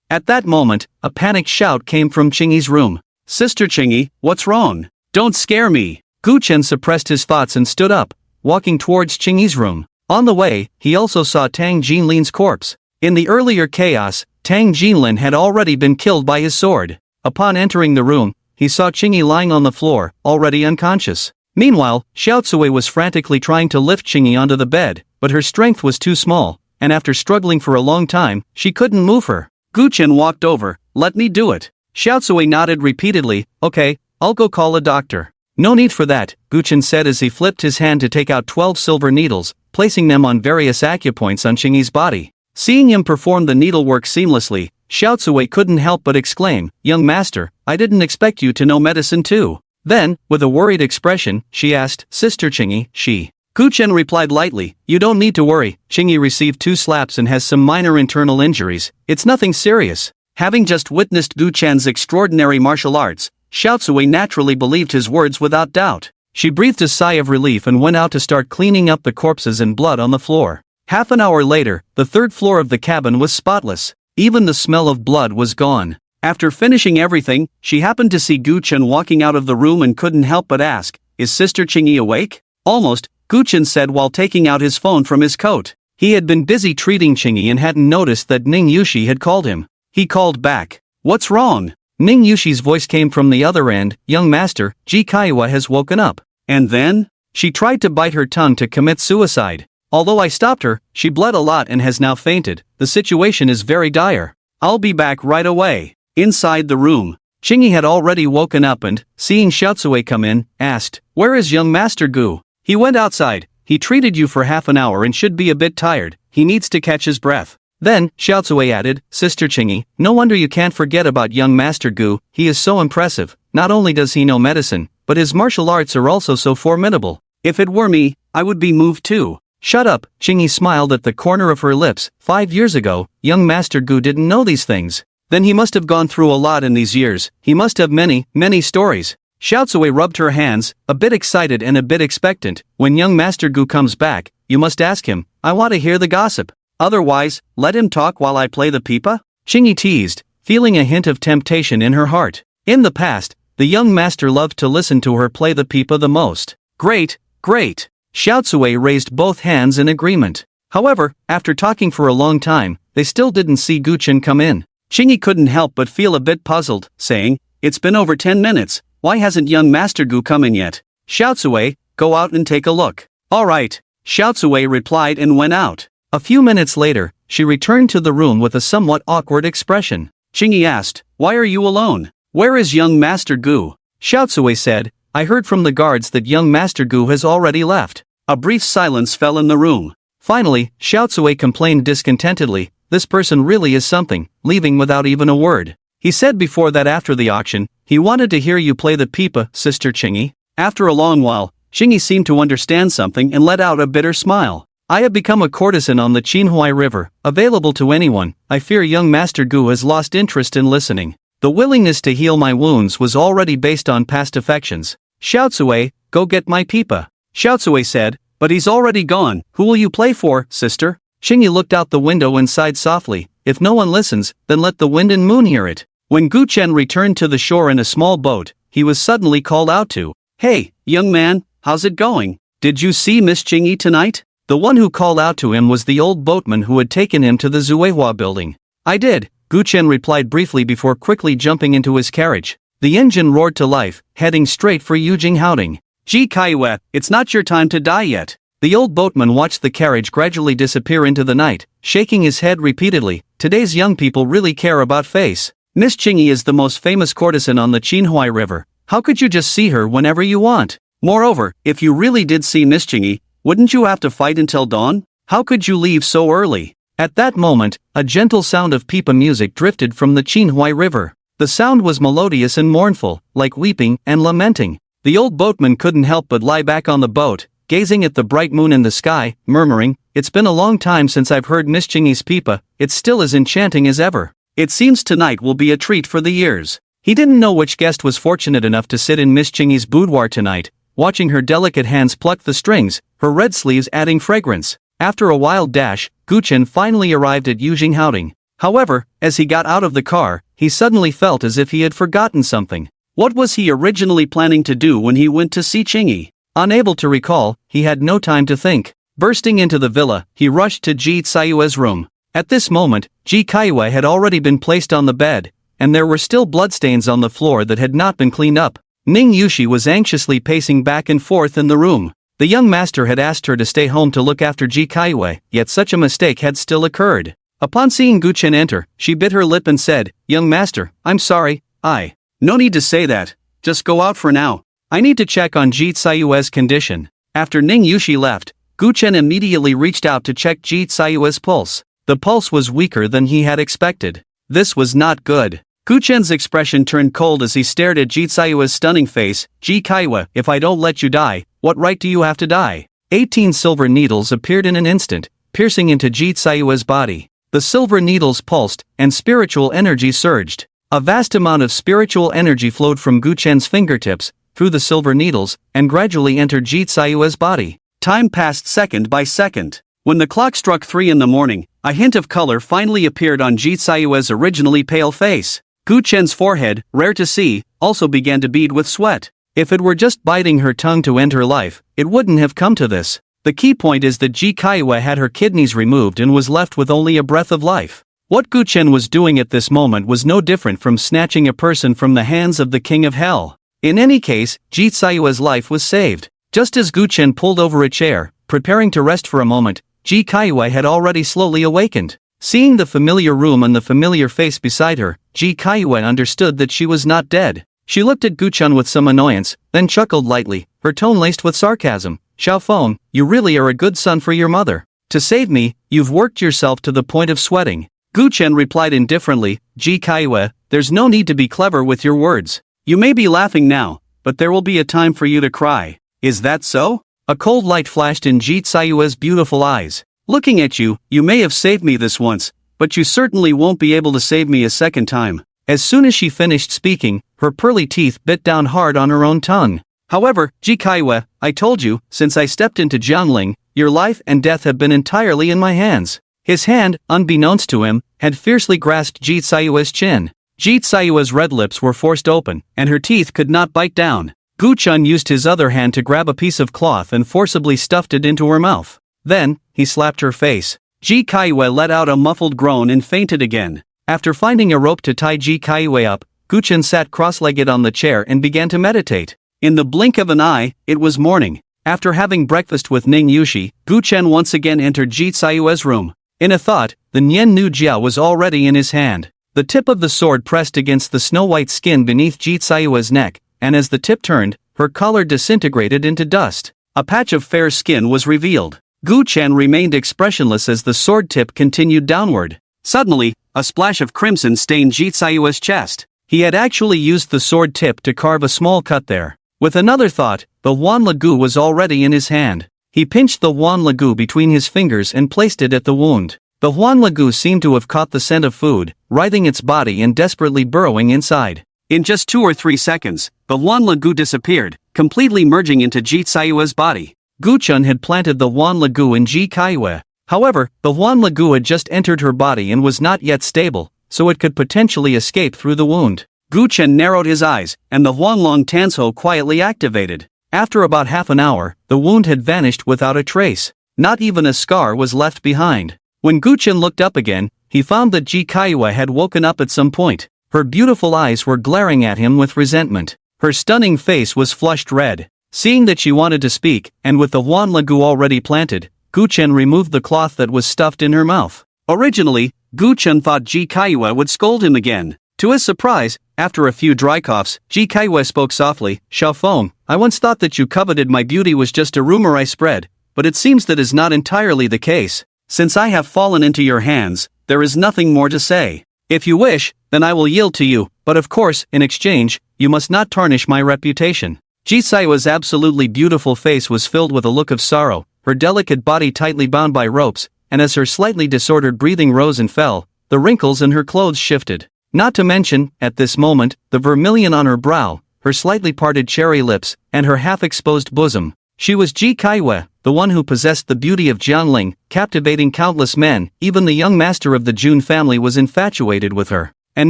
At that moment, a panicked shout came from Qingyi's room. Sister Qingyi, what's wrong? Don't scare me. Gu Chen suppressed his thoughts and stood up, walking towards Qingyi's room. On the way, he also saw Tang Jinlin's corpse. In the earlier chaos, Tang Jinlin had already been killed by his sword. Upon entering the room, he saw Qingyi lying on the floor, already unconscious. Meanwhile, Xiaotsui was frantically trying to lift Qingyi onto the bed, but her strength was too small, and after struggling for a long time, she couldn't move her. Gu Chen walked over, let me do it. Xiaotsui nodded repeatedly, okay, I'll go call a doctor. No need for that, Gu Chen said as he flipped his hand to take out 12 silver needles, placing them on various acupoints on Qingyi's body. Seeing him perform the needlework seamlessly, Xiaotsui couldn't help but exclaim, young master, I didn't expect you to know medicine too. Then, with a worried expression, she asked, Sister Chingy, Gu-chen replied lightly, you don't need to worry, Chingy received 2 slaps and has some minor internal injuries, it's nothing serious. Having just witnessed Gu-chan's extraordinary martial arts, Xiaotsui naturally believed his words without doubt. She breathed a sigh of relief and went out to start cleaning up the corpses and blood on the floor. Half an hour later, the 3rd floor of the cabin was spotless. Even the smell of blood was gone. After finishing everything, she happened to see Gu-chen walking out of the room and couldn't help but ask, is Sister Chingy awake? Almost, Gu-chen said while taking out his phone from his coat. He had been busy treating Chingy and hadn't noticed that Ning Yushi had called him. He called back. What's wrong? Ning Yushi's voice came from the other end, young master, Ji Kaiwa has woken up. And then? She tried to bite her tongue to commit suicide. Although I stopped her, she bled a lot and has now fainted. The situation is very dire. I'll be back right away. Inside the room, Chingy had already woken up and, seeing Xiaotsui come in, asked, where is young Master Gu? He went outside. He treated you for half an hour and should be a bit tired. He needs to catch his breath. Then, Xiaotsui added, Sister Chingy, no wonder you can't forget about young Master Gu, he is so impressive. Not only does he know medicine, but his martial arts are also so formidable. If it were me, I would be moved too. Shut up, Chingy smiled at the corner of her lips. 5 years ago, young Master Gu didn't know these things. Then he must have gone through a lot in these years. He must have many, many stories. Xiaotsui rubbed her hands, a bit excited and a bit expectant. When young Master Gu comes back, you must ask him. I want to hear the gossip. Otherwise, let him talk while I play the pipa? Chingy teased, feeling a hint of temptation in her heart. In the past, the young master loved to listen to her play the pipa the most. Great, great. Xiaotsui raised both hands in agreement. However, after talking for a long time, they still didn't see Gu-chen come in. Chingy couldn't help but feel a bit puzzled, saying, it's been over 10 minutes, why hasn't young Master Gu come in yet? Xiaotsui, go out and take a look. Alright, Xiaotsui replied and went out. A few minutes later, she returned to the room with a somewhat awkward expression. Chingy asked, why are you alone? Where is young Master Gu? Xiaotsui said, I heard from the guards that young Master Gu has already left. A brief silence fell in the room. Finally, Xiaotsui complained discontentedly, this person really is something, leaving without even a word. He said before that after the auction, he wanted to hear you play the pipa, Sister Chingy. After a long while, Chingy seemed to understand something and let out a bitter smile. I have become a courtesan on the Qinhuai River, available to anyone. I fear young Master Gu has lost interest in listening. The willingness to heal my wounds was already based on past affections. Xiaotsui, go get my pipa. Xiaotsui said, but he's already gone. Who will you play for, sister? Chingy looked out the window and sighed softly. If no one listens, then let the wind and moon hear it. When Gu-chen returned to the shore in a small boat, he was suddenly called out to. Hey, young man, how's it going? Did you see Miss Chingy tonight? The one who called out to him was the old boatman who had taken him to the Zuehua building. I did, Gu-chen replied briefly before quickly jumping into his carriage. The engine roared to life, heading straight for Yujing Haoding. Ji Kaiwa, it's not your time to die yet. The old boatman watched the carriage gradually disappear into the night, shaking his head repeatedly. Today's young people really care about face. Miss Chingy is the most famous courtesan on the Qinhuai River. How could you just see her whenever you want? Moreover, if you really did see Miss Chingy, wouldn't you have to fight until dawn? How could you leave so early? At that moment, a gentle sound of pipa music drifted from the Qinhuai River. The sound was melodious and mournful, like weeping and lamenting. The old boatman couldn't help but lie back on the boat, gazing at the bright moon in the sky, murmuring, it's been a long time since I've heard Miss Chingy's pipa, it's still as enchanting as ever. It seems tonight will be a treat for the ears. He didn't know which guest was fortunate enough to sit in Miss Chingy's boudoir tonight, watching her delicate hands pluck the strings, her red sleeves adding fragrance. After a wild dash, Gu-chen finally arrived at Yujing Haoding. However, as he got out of the car, he suddenly felt as if he had forgotten something. What was he originally planning to do when he went to see Chingy? Unable to recall, he had no time to think. Bursting into the villa, he rushed to Ji Tsayue's room. At this moment, Ji Kaiwa had already been placed on the bed, and there were still bloodstains on the floor that had not been cleaned up. Ning Yushi was anxiously pacing back and forth in the room. The young master had asked her to stay home to look after Ji Kaiwa, yet such a mistake had still occurred. Upon seeing Gu-chen enter, she bit her lip and said, young master, I'm sorry, No need to say that, just go out for now. I need to check on Ji Tsayue's condition. After Ning Yushi left, Gu-chen immediately reached out to check Ji Tsayue's pulse. The pulse was weaker than he had expected. This was not good. Gu Chen's expression turned cold as he stared at Ji Tsayue's stunning face. Ji Kaiwa, if I don't let you die, what right do you have to die? 18 silver needles appeared in an instant, piercing into Ji Tsayue's body. The silver needles pulsed, and spiritual energy surged. A vast amount of spiritual energy flowed from Gu Chen's fingertips, through the silver needles, and gradually entered Ji Tsayue's body. Time passed second by second. When the clock struck 3 in the morning, a hint of color finally appeared on Ji Tsayue's originally pale face. Gu Chen's forehead, rare to see, also began to bead with sweat. If it were just biting her tongue to end her life, it wouldn't have come to this. The key point is that Ji Kaiwa had her kidneys removed and was left with only a breath of life. What Gu Chen was doing at this moment was no different from snatching a person from the hands of the king of hell. In any case, Ji Tsayue's life was saved. Just as Gu Chen pulled over a chair, preparing to rest for a moment, Ji Kaiwa had already slowly awakened. Seeing the familiar room and the familiar face beside her, Ji Kaiwa understood that she was not dead. She looked at Gu Chen with some annoyance, then chuckled lightly, her tone laced with sarcasm. Xiaofeng, you really are a good son for your mother. To save me, you've worked yourself to the point of sweating. Gu Chen replied indifferently, Ji Kaiwa, there's no need to be clever with your words. You may be laughing now, but there will be a time for you to cry. Is that so? A cold light flashed in Ji Tsayue's beautiful eyes. Looking at you, you may have saved me this once, but you certainly won't be able to save me a second time. As soon as she finished speaking, her pearly teeth bit down hard on her own tongue. However, Ji Kaiwa, I told you, since I stepped into Jiangling, your life and death have been entirely in my hands. His hand, unbeknownst to him, had fiercely grasped Ji Tsayue's chin. Ji Tsayue's red lips were forced open, and her teeth could not bite down. Gu Chen used his other hand to grab a piece of cloth and forcibly stuffed it into her mouth. Then, he slapped her face. Ji Kaiwa let out a muffled groan and fainted again. After finding a rope to tie Ji Kaiwa up, Gu Chen sat cross-legged on the chair and began to meditate. In the blink of an eye, it was morning. After having breakfast with Ning Yushi, Gu Chen once again entered Ji Tsayue's room. In a thought, the Nian Nu Jiao was already in his hand. The tip of the sword pressed against the snow-white skin beneath Ji Tsayue's neck, and as the tip turned, her collar disintegrated into dust. A patch of fair skin was revealed. Gu Chen remained expressionless as the sword tip continued downward. Suddenly, a splash of crimson stained Ji Tsayue's chest. He had actually used the sword tip to carve a small cut there. With another thought, the Wan Lagu was already in his hand. He pinched the Wan Lagu between his fingers and placed it at the wound. The Wan Lagu seemed to have caught the scent of food, writhing its body and desperately burrowing inside. In just 2 or 3 seconds, the Wan Lagu disappeared, completely merging into Ji Tsayue's body. Gu Chen had planted the Wan Lagu in Ji Kaiwa. However, the Wan Lagu had just entered her body and was not yet stable, so it could potentially escape through the wound. Gu Chen narrowed his eyes, and the Huanglong Tanso quietly activated. After about half an hour, the wound had vanished without a trace. Not even a scar was left behind. When Gu Chen looked up again, he found that Ji Kaiwa had woken up at some point. Her beautiful eyes were glaring at him with resentment. Her stunning face was flushed red. Seeing that she wanted to speak, and with the Wan Lagu already planted, Gu Chen removed the cloth that was stuffed in her mouth. Originally, Gu Chen thought Ji Kaiwa would scold him again. To his surprise, after a few dry coughs, Ji Kaiwa spoke softly, Xiaofeng, I once thought that you coveted my beauty was just a rumor I spread, but it seems that is not entirely the case. Since I have fallen into your hands, there is nothing more to say. If you wish, then I will yield to you, but of course, in exchange, you must not tarnish my reputation. Ji Tsaiwa's absolutely beautiful face was filled with a look of sorrow, her delicate body tightly bound by ropes, and as her slightly disordered breathing rose and fell, the wrinkles in her clothes shifted. Not to mention, at this moment, the vermilion on her brow, her slightly parted cherry lips, and her half-exposed bosom. She was Ji Kaiwa, the one who possessed the beauty of Jiangling, captivating countless men. Even the young master of the Jun family was infatuated with her. And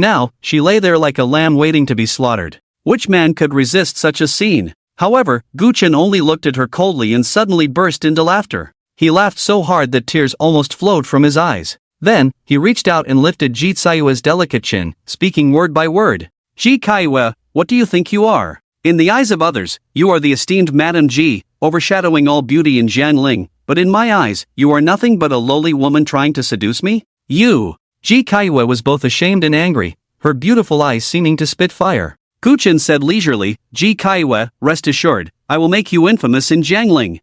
now, she lay there like a lamb waiting to be slaughtered. Which man could resist such a scene? However, Gu Chen only looked at her coldly and suddenly burst into laughter. He laughed so hard that tears almost flowed from his eyes. Then, he reached out and lifted Ji Tsayue's delicate chin, speaking word by word. Ji Kaiwa, what do you think you are? In the eyes of others, you are the esteemed Madame Ji, overshadowing all beauty in Jiangling, but in my eyes, you are nothing but a lowly woman trying to seduce me? You! Ji Kaiwa was both ashamed and angry, her beautiful eyes seeming to spit fire. Gu Chen said leisurely, Ji Kaiwa, rest assured, I will make you infamous in Jiangling.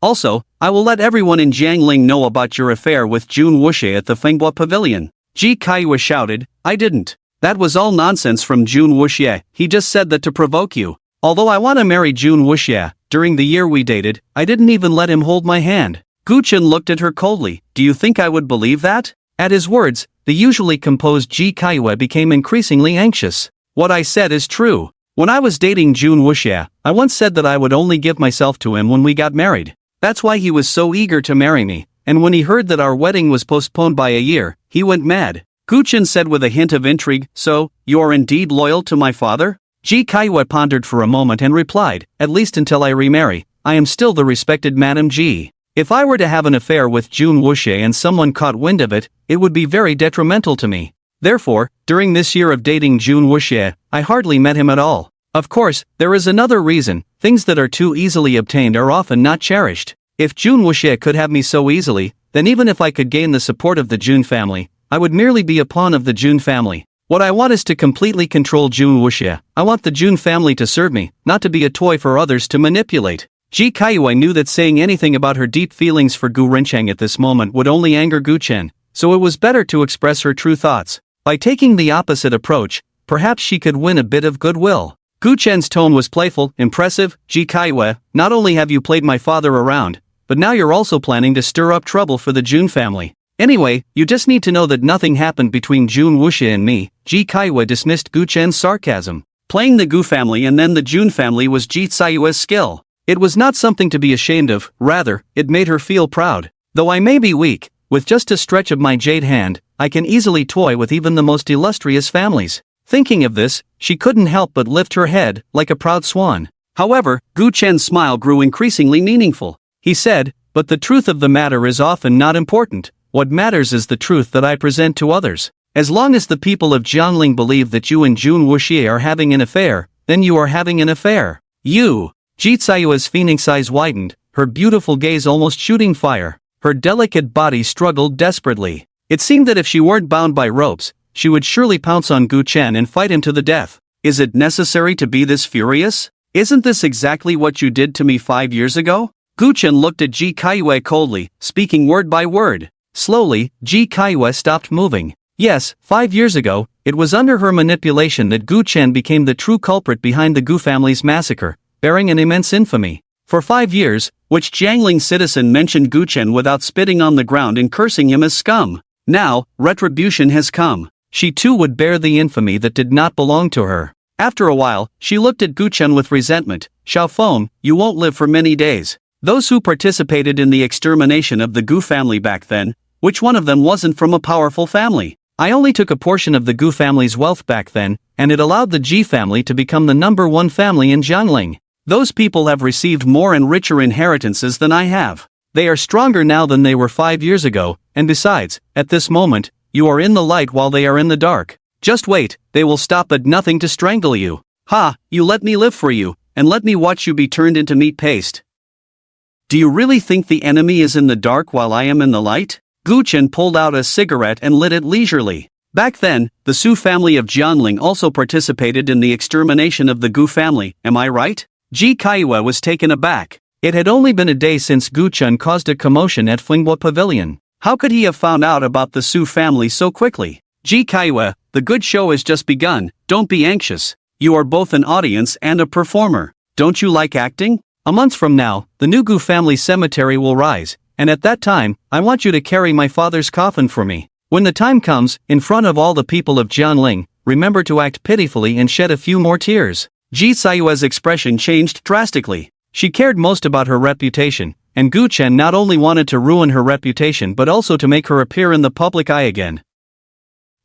Also, I will let everyone in Jiangling know about your affair with Jun Wuxie at the Fenghua Pavilion. Ji Kaiwa shouted, I didn't. That was all nonsense from Jun Wuxie, he just said that to provoke you. Although I want to marry Jun Wuxie, during the year we dated, I didn't even let him hold my hand. Gu Chen looked at her coldly. Do you think I would believe that? At his words, the usually composed Ji Kaiyue became increasingly anxious. What I said is true. When I was dating Jun Wuxie, I once said that I would only give myself to him when we got married. That's why he was so eager to marry me, and when he heard that our wedding was postponed by a year, he went mad. Gu Chen said with a hint of intrigue, so, you are indeed loyal to my father? Ji Kaiyue pondered for a moment and replied, at least until I remarry, I am still the respected Madam Ji. If I were to have an affair with Jun Wuxie and someone caught wind of it, it would be very detrimental to me. Therefore, during this year of dating Jun Wuxie, I hardly met him at all. Of course, there is another reason, things that are too easily obtained are often not cherished. If Jun Wuxie could have me so easily, then even if I could gain the support of the Jun family, I would merely be a pawn of the Jun family. What I want is to completely control Jun Wuxie. I want the Jun family to serve me, not to be a toy for others to manipulate. Ji Kaiyue knew that saying anything about her deep feelings for Gu Rencheng at this moment would only anger Gu Chen, so it was better to express her true thoughts. By taking the opposite approach, perhaps she could win a bit of goodwill. Gu Chen's tone was playful, impressive. Ji Kaiyue, not only have you played my father around, but now you're also planning to stir up trouble for the Jun family. Anyway, you just need to know that nothing happened between Jun Wuxie and me. Ji Kaiyue dismissed Gu Chen's sarcasm. Playing the Gu family and then the Jun family was Ji Caiyue's skill. It was not something to be ashamed of, rather, it made her feel proud. Though I may be weak, with just a stretch of my jade hand, I can easily toy with even the most illustrious families. Thinking of this, she couldn't help but lift her head, like a proud swan. However, Gu Chen's smile grew increasingly meaningful. He said, but the truth of the matter is often not important. What matters is the truth that I present to others. As long as the people of Jiangling believe that you and Jun Wuxie are having an affair, then you are having an affair. You. Ji Caiyue's phoenix eyes widened, her beautiful gaze almost shooting fire. Her delicate body struggled desperately. It seemed that if she weren't bound by ropes, she would surely pounce on Gu Chen and fight him to the death. Is it necessary to be this furious? Isn't this exactly what you did to me 5 years ago? Gu Chen looked at Ji Kaiyue coldly, speaking word by word. Slowly, Ji Kaiyue stopped moving. Yes, 5 years ago, it was under her manipulation that Gu Chen became the true culprit behind the Gu family's massacre, bearing an immense infamy. For 5 years, which Jiangling citizen mentioned Gu Chen without spitting on the ground and cursing him as scum. Now, retribution has come. She too would bear the infamy that did not belong to her. After a while, she looked at Gu Chen with resentment. Xiaofeng, you won't live for many days. Those who participated in the extermination of the Gu family back then, which one of them wasn't from a powerful family? I only took a portion of the Gu family's wealth back then, and it allowed the Ji family to become the #1 family in Jiangling. Those people have received more and richer inheritances than I have. They are stronger now than they were 5 years ago, and besides, at this moment, you are in the light while they are in the dark. Just wait, they will stop at nothing to strangle you. Ha, you let me live for you, and let me watch you be turned into meat paste. Do you really think the enemy is in the dark while I am in the light? Gu Chen pulled out a cigarette and lit it leisurely. Back then, the Su family of Jiangling also participated in the extermination of the Gu family, am I right? Ji Kaiyue was taken aback. It had only been a day since Gu Chen caused a commotion at Finghua Pavilion. How could he have found out about the Su family so quickly? Ji Kaiyue, the good show has just begun, don't be anxious. You are both an audience and a performer. Don't you like acting? A month from now, the new Gu family cemetery will rise, and at that time, I want you to carry my father's coffin for me. When the time comes, in front of all the people of Jiangling, remember to act pitifully and shed a few more tears. Ji Caiyue's expression changed drastically. She cared most about her reputation, and Gu Chen not only wanted to ruin her reputation but also to make her appear in the public eye again.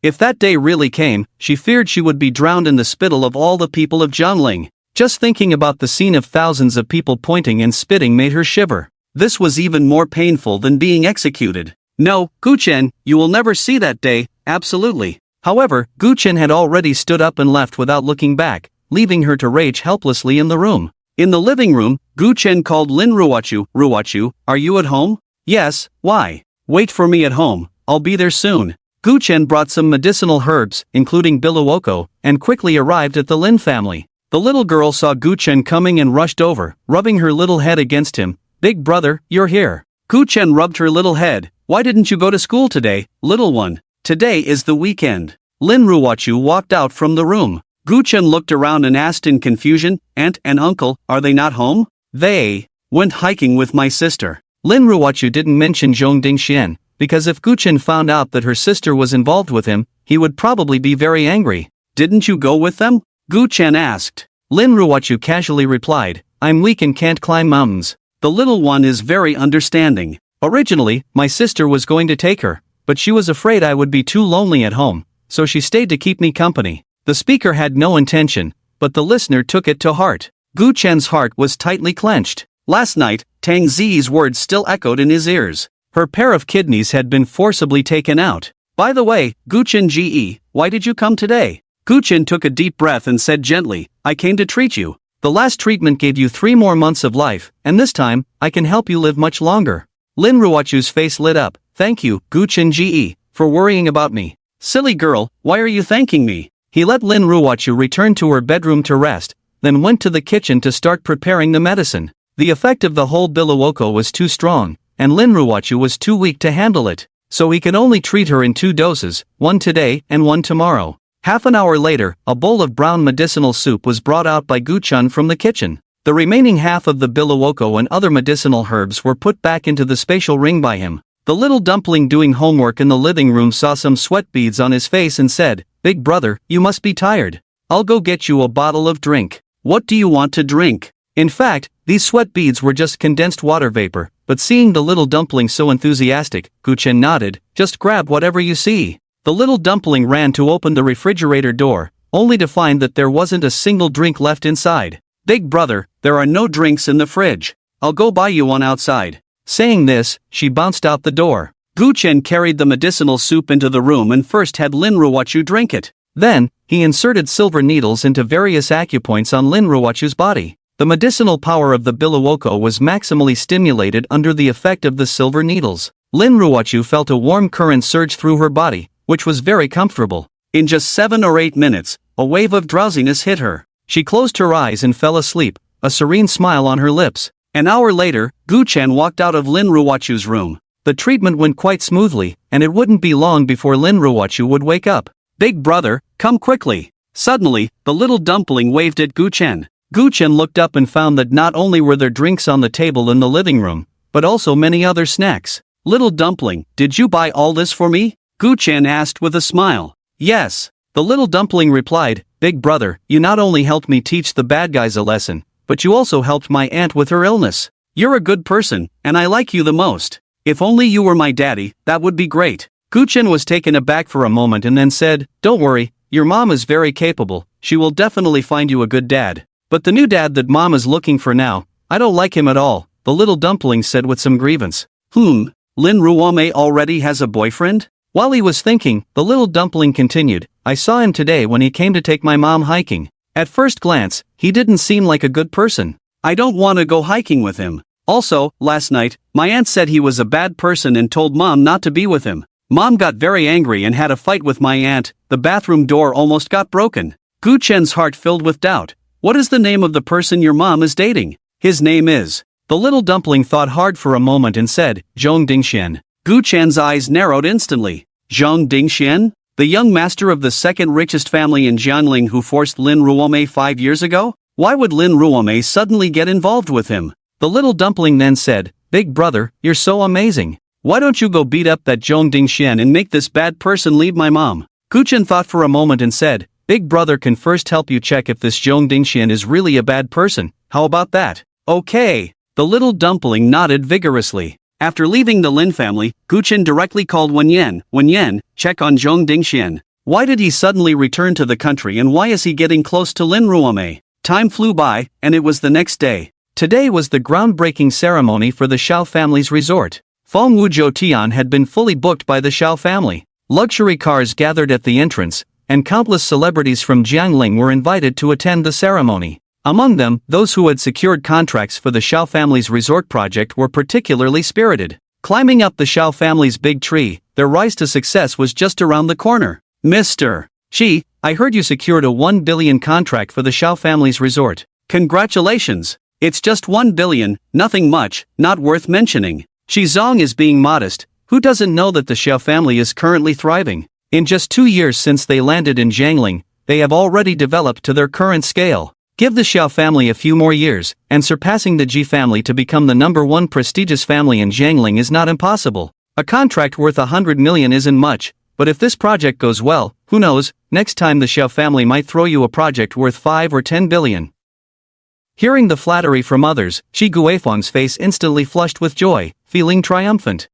If that day really came, she feared she would be drowned in the spittle of all the people of Jiangling. Just thinking about the scene of thousands of people pointing and spitting made her shiver. This was even more painful than being executed. No, Gu Chen, you will never see that day, absolutely. However, Gu Chen had already stood up and left without looking back, leaving her to rage helplessly in the room. In the living room, Gu Chen called Lin Ruochu. Ruochu, are you at home? Yes, why? Wait for me at home, I'll be there soon. Gu Chen brought some medicinal herbs, including biluoko, and quickly arrived at the Lin family. The little girl saw Gu Chen coming and rushed over, rubbing her little head against him. Big brother, you're here. Gu Chen rubbed her little head. Why didn't you go to school today, little one? Today is the weekend. Lin Ruochu walked out from the room. Guchen looked around and asked in confusion, "Aunt and uncle, are they not home?" "They went hiking with my sister." Lin Ruochu didn't mention Zhong Dingxian, because if Guchen found out that her sister was involved with him, he would probably be very angry. "Didn't you go with them?" Guchen asked. Lin Ruochu casually replied, "I'm weak and can't climb mountains." The little one is very understanding. "Originally, my sister was going to take her, but she was afraid I would be too lonely at home, so she stayed to keep me company." The speaker had no intention, but the listener took it to heart. Gu Chen's heart was tightly clenched. Last night, Tang Zi's words still echoed in his ears. Her pair of kidneys had been forcibly taken out. "By the way, Gu Chen Ge, why did you come today?" Gu Chen took a deep breath and said gently, "I came to treat you. The last treatment gave you 3 more months of life, and this time, I can help you live much longer." Lin Ruochu's face lit up. "Thank you, Gu Chen Ge, for worrying about me." "Silly girl, why are you thanking me?" He let Lin Ruochu return to her bedroom to rest, then went to the kitchen to start preparing the medicine. The effect of the whole bilawoko was too strong, and Lin Ruochu was too weak to handle it, so he could only treat her in 2 doses, one today and one tomorrow. Half an hour later, a bowl of brown medicinal soup was brought out by Guchun from the kitchen. The remaining half of the bilawoko and other medicinal herbs were put back into the spatial ring by him. The little dumpling doing homework in the living room saw some sweat beads on his face and said, "Big brother, you must be tired. I'll go get you a bottle of drink." "What do you want to drink?" In fact, these sweat beads were just condensed water vapor, but seeing the little dumpling so enthusiastic, Guchen nodded, "Just grab whatever you see." The little dumpling ran to open the refrigerator door, only to find that there wasn't a single drink left inside. "Big brother, there are no drinks in the fridge. I'll go buy you one outside." Saying this, she bounced out the door. Guchen carried the medicinal soup into the room and first had Lin Ruochu drink it. Then, he inserted silver needles into various acupoints on Lin Ruochu's body. The medicinal power of the bilawoko was maximally stimulated under the effect of the silver needles. Lin Ruochu felt a warm current surge through her body, which was very comfortable. In just 7 or 8 minutes, a wave of drowsiness hit her. She closed her eyes and fell asleep, a serene smile on her lips. An hour later, Guchen walked out of Lin Ruochu's room. The treatment went quite smoothly, and it wouldn't be long before Lin Ruochu would wake up. "Big brother, come quickly." Suddenly, the little dumpling waved at Guchen. Guchen looked up and found that not only were there drinks on the table in the living room, but also many other snacks. "Little dumpling, did you buy all this for me?" Guchen asked with a smile. "Yes." The little dumpling replied, "Big brother, you not only helped me teach the bad guys a lesson, but you also helped my aunt with her illness. You're a good person, and I like you the most. If only you were my daddy, that would be great." Guchen was taken aback for a moment and then said, "Don't worry, your mom is very capable, she will definitely find you a good dad. But the new dad that mom is looking for now, I don't like him at all," the little dumpling said with some grievance. Lin Ruome already has a boyfriend?" While he was thinking, the little dumpling continued, "I saw him today when he came to take my mom hiking. At first glance, he didn't seem like a good person. I don't want to go hiking with him. Also, last night, my aunt said he was a bad person and told mom not to be with him. Mom got very angry and had a fight with my aunt, the bathroom door almost got broken." Guchen's heart filled with doubt. "What is the name of the person your mom is dating?" "His name is..." The little dumpling thought hard for a moment and said, "Zhong Dingxian." Guchen's eyes narrowed instantly. Zhong Dingxian? The young master of the second richest family in Jiangling who forced Lin Ruome 5 years ago? Why would Lin Ruome suddenly get involved with him? The little dumpling then said, "Big brother, you're so amazing. Why don't you go beat up that Zhong Dingxian and make this bad person leave my mom?" Guchen thought for a moment and said, "Big brother can first help you check if this Zhong Dingxian is really a bad person. How about that?" "Okay." The little dumpling nodded vigorously. After leaving the Lin family, Guchen directly called Wenyan. "Wenyan, check on Zhong Dingxian. Why did he suddenly return to the country and why is he getting close to Lin Ruome?" Time flew by, and it was the next day. Today was the groundbreaking ceremony for the Shao family's resort. Feng Wuzhou Tian had been fully booked by the Shao family. Luxury cars gathered at the entrance, and countless celebrities from Jiangling were invited to attend the ceremony. Among them, those who had secured contracts for the Shao family's resort project were particularly spirited. Climbing up the Shao family's big tree, their rise to success was just around the corner. "Mr. Shi, I heard you secured a 1 billion contract for the Shao family's resort. Congratulations. It's just 1 billion, nothing much, not worth mentioning." Shi Zong is being modest. Who doesn't know that the Shao family is currently thriving? In just 2 years since they landed in Jiangling, they have already developed to their current scale. Give the Xiao family a few more years, and surpassing the Ji family to become the #1 prestigious family in Jiangling is not impossible. A contract worth 100 million isn't much, but if this project goes well, who knows, next time the Xiao family might throw you a project worth 5 or 10 billion. Hearing the flattery from others, Shi Guifang's face instantly flushed with joy, feeling triumphant.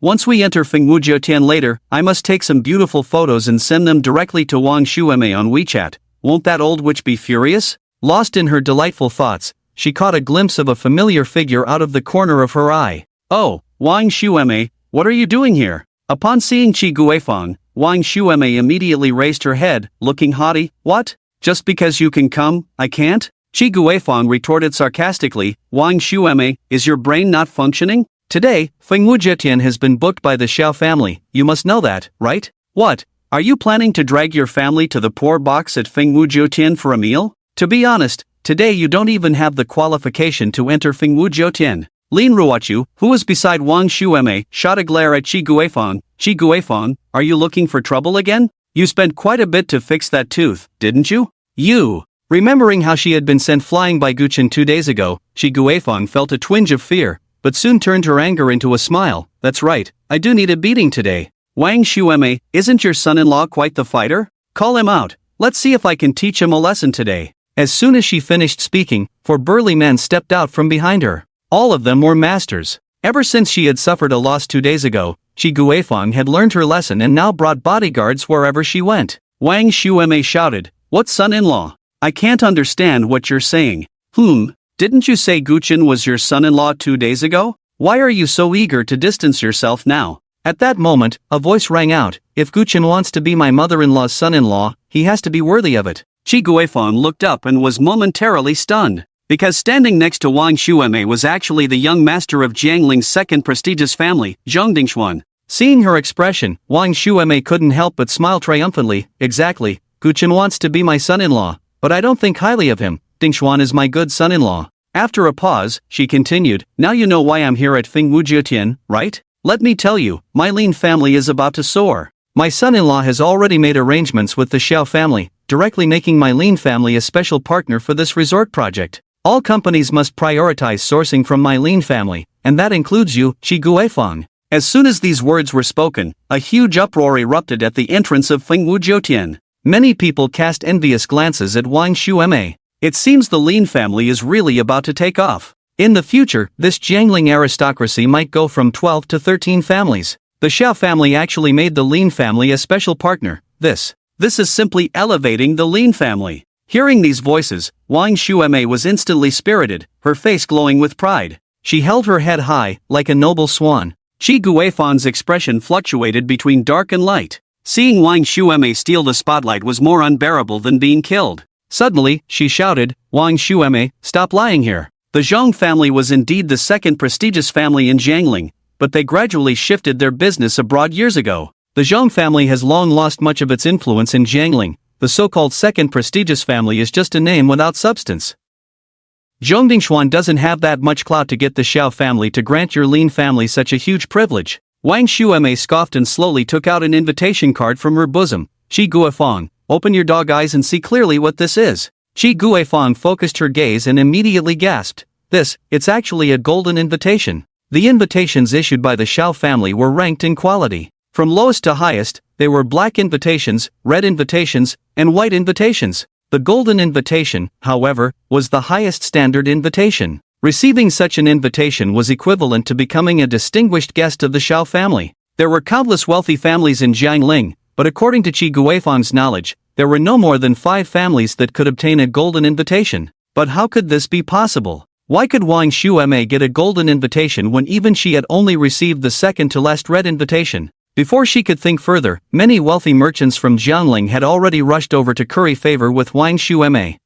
Once we enter Fengwuzhoutian later, I must take some beautiful photos and send them directly to Wang Shueme on WeChat. Won't that old witch be furious? Lost in her delightful thoughts, she caught a glimpse of a familiar figure out of the corner of her eye. Oh, Wang Shueme, what are you doing here? Upon seeing Qi Guifang, Wang Shueme immediately raised her head, looking haughty. What? Just because you can come, I can't? Qi Guifang retorted sarcastically. Wang Shueme, is your brain not functioning? Today, Fengwuzhoutian has been booked by the Xiao family, you must know that, right? What? Are you planning to drag your family to the poor box at Fengwuzhoutian for a meal? To be honest, today you don't even have the qualification to enter Fengwuzhoutian. Lin Ruochu, who was beside Wang Shueme, shot a glare at Qi Guifang. Qi Guifang, are you looking for trouble again? You spent quite a bit to fix that tooth, didn't you? You! Remembering how she had been sent flying by Guchen 2 days ago, Qi Guifang felt a twinge of fear, but soon turned her anger into a smile. That's right, I do need a beating today. Wang Shueme, isn't your son-in-law quite the fighter? Call him out, let's see if I can teach him a lesson today. As soon as she finished speaking, 4 burly men stepped out from behind her. All of them were masters. Ever since she had suffered a loss 2 days ago, Qi Guifang had learned her lesson and now brought bodyguards wherever she went. Wang Shueme shouted, what son-in-law? I can't understand what you're saying. Didn't you say Guchen was your son-in-law 2 days ago? Why are you so eager to distance yourself now? At that moment, a voice rang out, if Guchen wants to be my mother-in-law's son-in-law, he has to be worthy of it. Qi Guifang looked up and was momentarily stunned, because standing next to Wang Shueme was actually the young master of Jiangling's second prestigious family, Zhang Dingshuan. Seeing her expression, Wang Shueme couldn't help but smile triumphantly. Exactly, Guchen wants to be my son-in-law, but I don't think highly of him. Dingshuan is my good son-in-law. After a pause, she continued, now you know why I'm here at Fengwuzhoutian, right? Let me tell you, my Lin family is about to soar. My son-in-law has already made arrangements with the Xiao family, directly making my Lin family a special partner for this resort project. All companies must prioritize sourcing from my Lin family, and that includes you, Qi Guifang. As soon as these words were spoken, a huge uproar erupted at the entrance of Fengwuzhoutian. Many people cast envious glances at Wang Shueme. It seems the Lin family is really about to take off. In the future, this Jiangling aristocracy might go from 12 to 13 families. The Xiao family actually made the Lin family a special partner. This is simply elevating the Lin family. Hearing these voices, Wang Shueme was instantly spirited, her face glowing with pride. She held her head high, like a noble swan. Qi Guifang's expression fluctuated between dark and light. Seeing Wang Shueme steal the spotlight was more unbearable than being killed. Suddenly, she shouted, Wang Shueme, stop lying here. The Zhang family was indeed the second prestigious family in Jiangling, but they gradually shifted their business abroad years ago. The Zhang family has long lost much of its influence in Jiangling. The so-called second prestigious family is just a name without substance. Zhang Dingshuan doesn't have that much clout to get the Xiao family to grant your Lin family such a huge privilege. Wang Shueme scoffed and slowly took out an invitation card from her bosom. Qi Guifang, open your dog eyes and see clearly what this is. Qi Guifang focused her gaze and immediately gasped. It's actually a golden invitation. The invitations issued by the Xiao family were ranked in quality. From lowest to highest, they were black invitations, red invitations, and white invitations. The golden invitation, however, was the highest standard invitation. Receiving such an invitation was equivalent to becoming a distinguished guest of the Xiao family. There were countless wealthy families in Jiangling, but according to Qi Guifang's knowledge, there were no more than 5 families that could obtain a golden invitation. But how could this be possible? Why could Wang Shueme get a golden invitation when even she had only received the second-to-last red invitation? Before she could think further, many wealthy merchants from Jiangling had already rushed over to curry favor with Wang Shueme.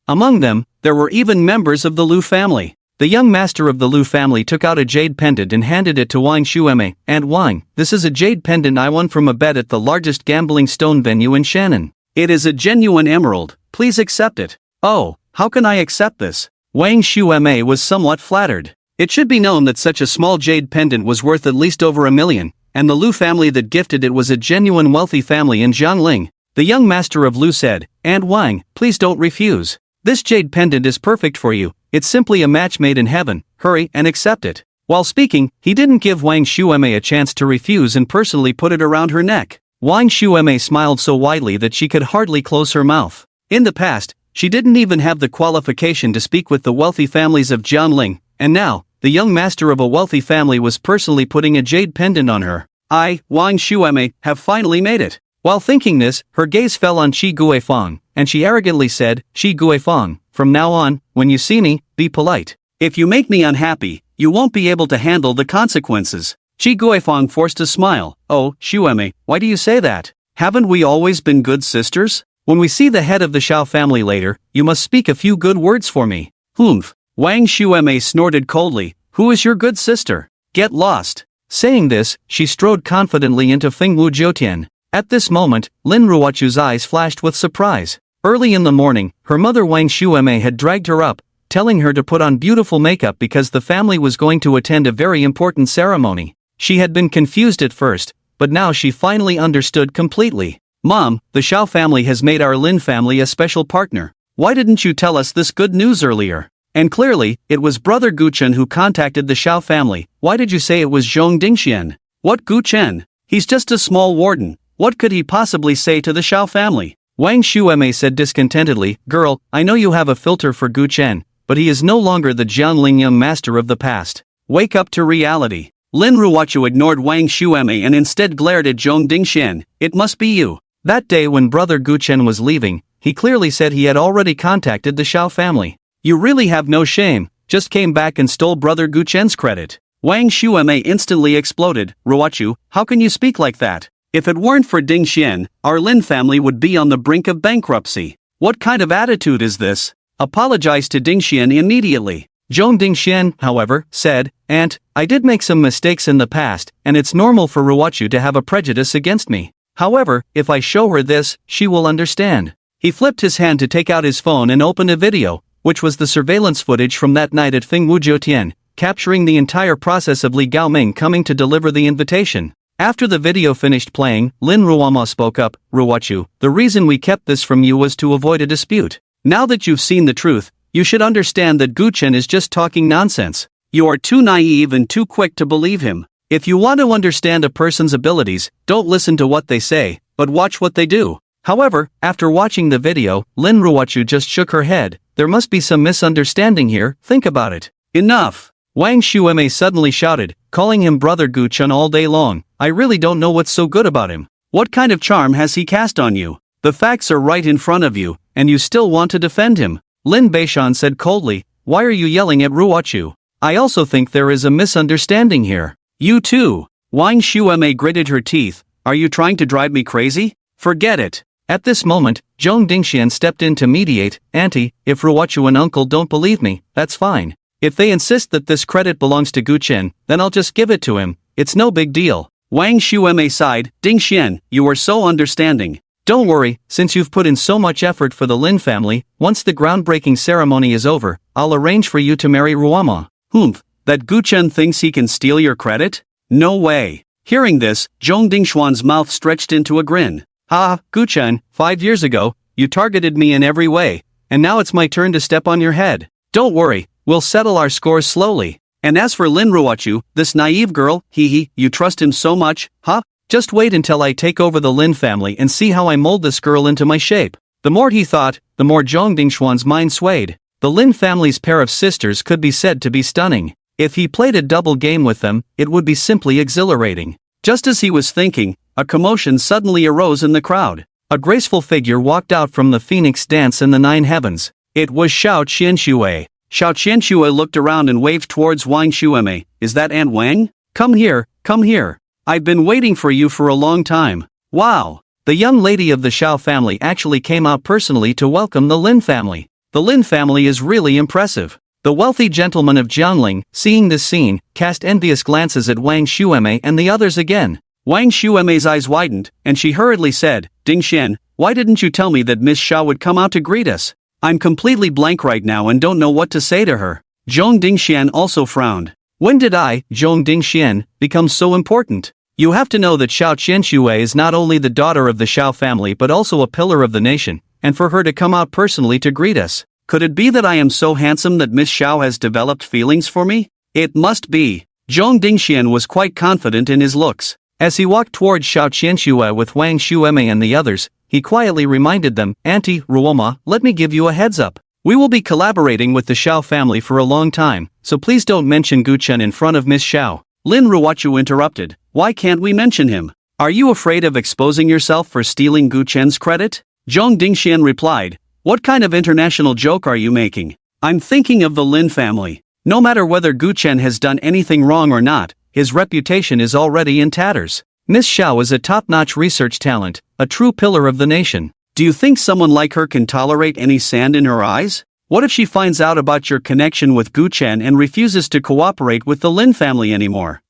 Among them, there were even members of the Lu family. The young master of the Lu family took out a jade pendant and handed it to Wang Shueme. And Wang, this is a jade pendant I won from a bet at the largest gambling stone venue in Shannon. It is a genuine emerald, please accept it. Oh, how can I accept this? Wang Shueme was somewhat flattered. It should be known that such a small jade pendant was worth at least over $1 million. and the Lu family that gifted it was a genuine wealthy family in Jiangling. The young master of Lu said, "Aunt Wang, please don't refuse. This jade pendant is perfect for you, it's simply a match made in heaven, hurry and accept it." While speaking, he didn't give Wang Shueme a chance to refuse and personally put it around her neck. Wang Shueme smiled so widely that she could hardly close her mouth. In the past, she didn't even have the qualification to speak with the wealthy families of Jiangling, and now, the young master of a wealthy family was personally putting a jade pendant on her. "I, Wang Shueme, have finally made it." While thinking this, her gaze fell on Qi Guifang, and she arrogantly said, "Qi Guifang, from now on, when you see me, be polite. If you make me unhappy, you won't be able to handle the consequences." Qi Guifang forced a smile. "Oh, Shueme, why do you say that? Haven't we always been good sisters? When we see the head of the Shao family later, you must speak a few good words for me." "Humph." Wang Shueme snorted coldly. "Who is your good sister? Get lost." Saying this, she strode confidently into Fengwu Jiutian. At this moment, Lin Ruochu's eyes flashed with surprise. Early in the morning, her mother Wang Shueme had dragged her up, telling her to put on beautiful makeup because the family was going to attend a very important ceremony. She had been confused at first, but now she finally understood completely. "Mom, the Shao family has made our Lin family a special partner. Why didn't you tell us this good news earlier? And clearly, it was brother Gu Chen who contacted the Shao family. Why did you say it was Zhong Dingxian? What Gu Chen? He's just a small warden. What could he possibly say to the Shao family?" Wang Shueme said discontentedly, "Girl, I know you have a filter for Gu Chen, but he is no longer the Jiangling young master of the past. Wake up to reality." Lin Ruochu ignored Wang Shueme and instead glared at Zhong Dingxian. "It must be you." That day when brother Gu Chen was leaving, he clearly said he had already contacted the Shao family. "You really have no shame, just came back and stole brother Gu Chen's credit." Wang Shueme instantly exploded. "Ruochu, how can you speak like that? If it weren't for Ding Xian, our Lin family would be on the brink of bankruptcy. What kind of attitude is this? Apologize to Ding Xian immediately." Zhong Dingxian, however, said, "Aunt, I did make some mistakes in the past, and it's normal for Ruochu to have a prejudice against me. However, if I show her this, she will understand." He flipped his hand to take out his phone and open a video, which was the surveillance footage from that night at Fengwu Jiutian, capturing the entire process of Li Gaoming coming to deliver the invitation. After the video finished playing, Lin Ruomo spoke up. "Ruochu, the reason we kept this from you was to avoid a dispute. Now that you've seen the truth, you should understand that Gu Chen is just talking nonsense. You are too naive and too quick to believe him. If you want to understand a person's abilities, don't listen to what they say, but watch what they do." However, after watching the video, Lin Ruochu just shook her head. "There must be some misunderstanding here, think about it." "Enough!" Wang Shueme suddenly shouted, calling him brother Gu Chen all day long. "I really don't know what's so good about him. What kind of charm has he cast on you? The facts are right in front of you, and you still want to defend him." Lin Beishan said coldly, "Why are you yelling at Ruochu? I also think there is a misunderstanding here." "You too." Wang Shueme gritted her teeth. "Are you trying to drive me crazy? Forget it." At this moment, Zhong Dingxian stepped in to mediate. "Auntie, if Ruochu and uncle don't believe me, that's fine. If they insist that this credit belongs to Gu Chen, then I'll just give it to him, it's no big deal." Wang Shueme sighed. "Dingxian, you are so understanding. Don't worry, since you've put in so much effort for the Lin family, once the groundbreaking ceremony is over, I'll arrange for you to marry Ruomo." "Humph, that Gu Chen thinks he can steal your credit? No way." Hearing this, Zhong Dingshuan's mouth stretched into a grin. "Ha, Gu Chen, 5 years ago, you targeted me in every way, and now it's my turn to step on your head. Don't worry, we'll settle our scores slowly. And as for Lin Ruochu, this naive girl, you trust him so much, huh? Just wait until I take over the Lin family and see how I mold this girl into my shape." The more he thought, the more Zhong Dingshuan's mind swayed. The Lin family's pair of sisters could be said to be stunning. If he played a double game with them, it would be simply exhilarating. Just as he was thinking, a commotion suddenly arose in the crowd. A graceful figure walked out from the Phoenix dance in the 9 heavens. It was Xiao Qianxue. Xiao Qianxue looked around and waved towards Wang Shueme. "Is that Aunt Wang? Come here, come here. I've been waiting for you for a long time." Wow! The young lady of the Xiao family actually came out personally to welcome the Lin family. The Lin family is really impressive. The wealthy gentleman of Jiangling, seeing this scene, cast envious glances at Wang Shueme and the others again. Wang Shueme's eyes widened, and she hurriedly said, "Dingxian, why didn't you tell me that Miss Xiao would come out to greet us? I'm completely blank right now and don't know what to say to her." Zhong Dingxian also frowned. When did I, Zhong Dingxian, become so important? You have to know that Xiao Qianxue is not only the daughter of the Xiao family but also a pillar of the nation, and for her to come out personally to greet us. Could it be that I am so handsome that Miss Xiao has developed feelings for me? It must be. Zhong Dingxian was quite confident in his looks. As he walked towards Xiao Qianxue with Wang Xueme and the others, he quietly reminded them, Auntie Ruoma, let me give you a heads up. We will be collaborating with the Xiao family for a long time, so please don't mention Gu Chen in front of Miss Xiao. Lin Ruochu interrupted. Why can't we mention him? Are you afraid of exposing yourself for stealing Gu Chen's credit? Zhong Dingxian replied. What kind of international joke are you making? I'm thinking of the Lin family. No matter whether Gu Chen has done anything wrong or not, his reputation is already in tatters. Miss Xiao is a top-notch research talent, a true pillar of the nation. Do you think someone like her can tolerate any sand in her eyes? What if she finds out about your connection with Gu Chen and refuses to cooperate with the Lin family anymore?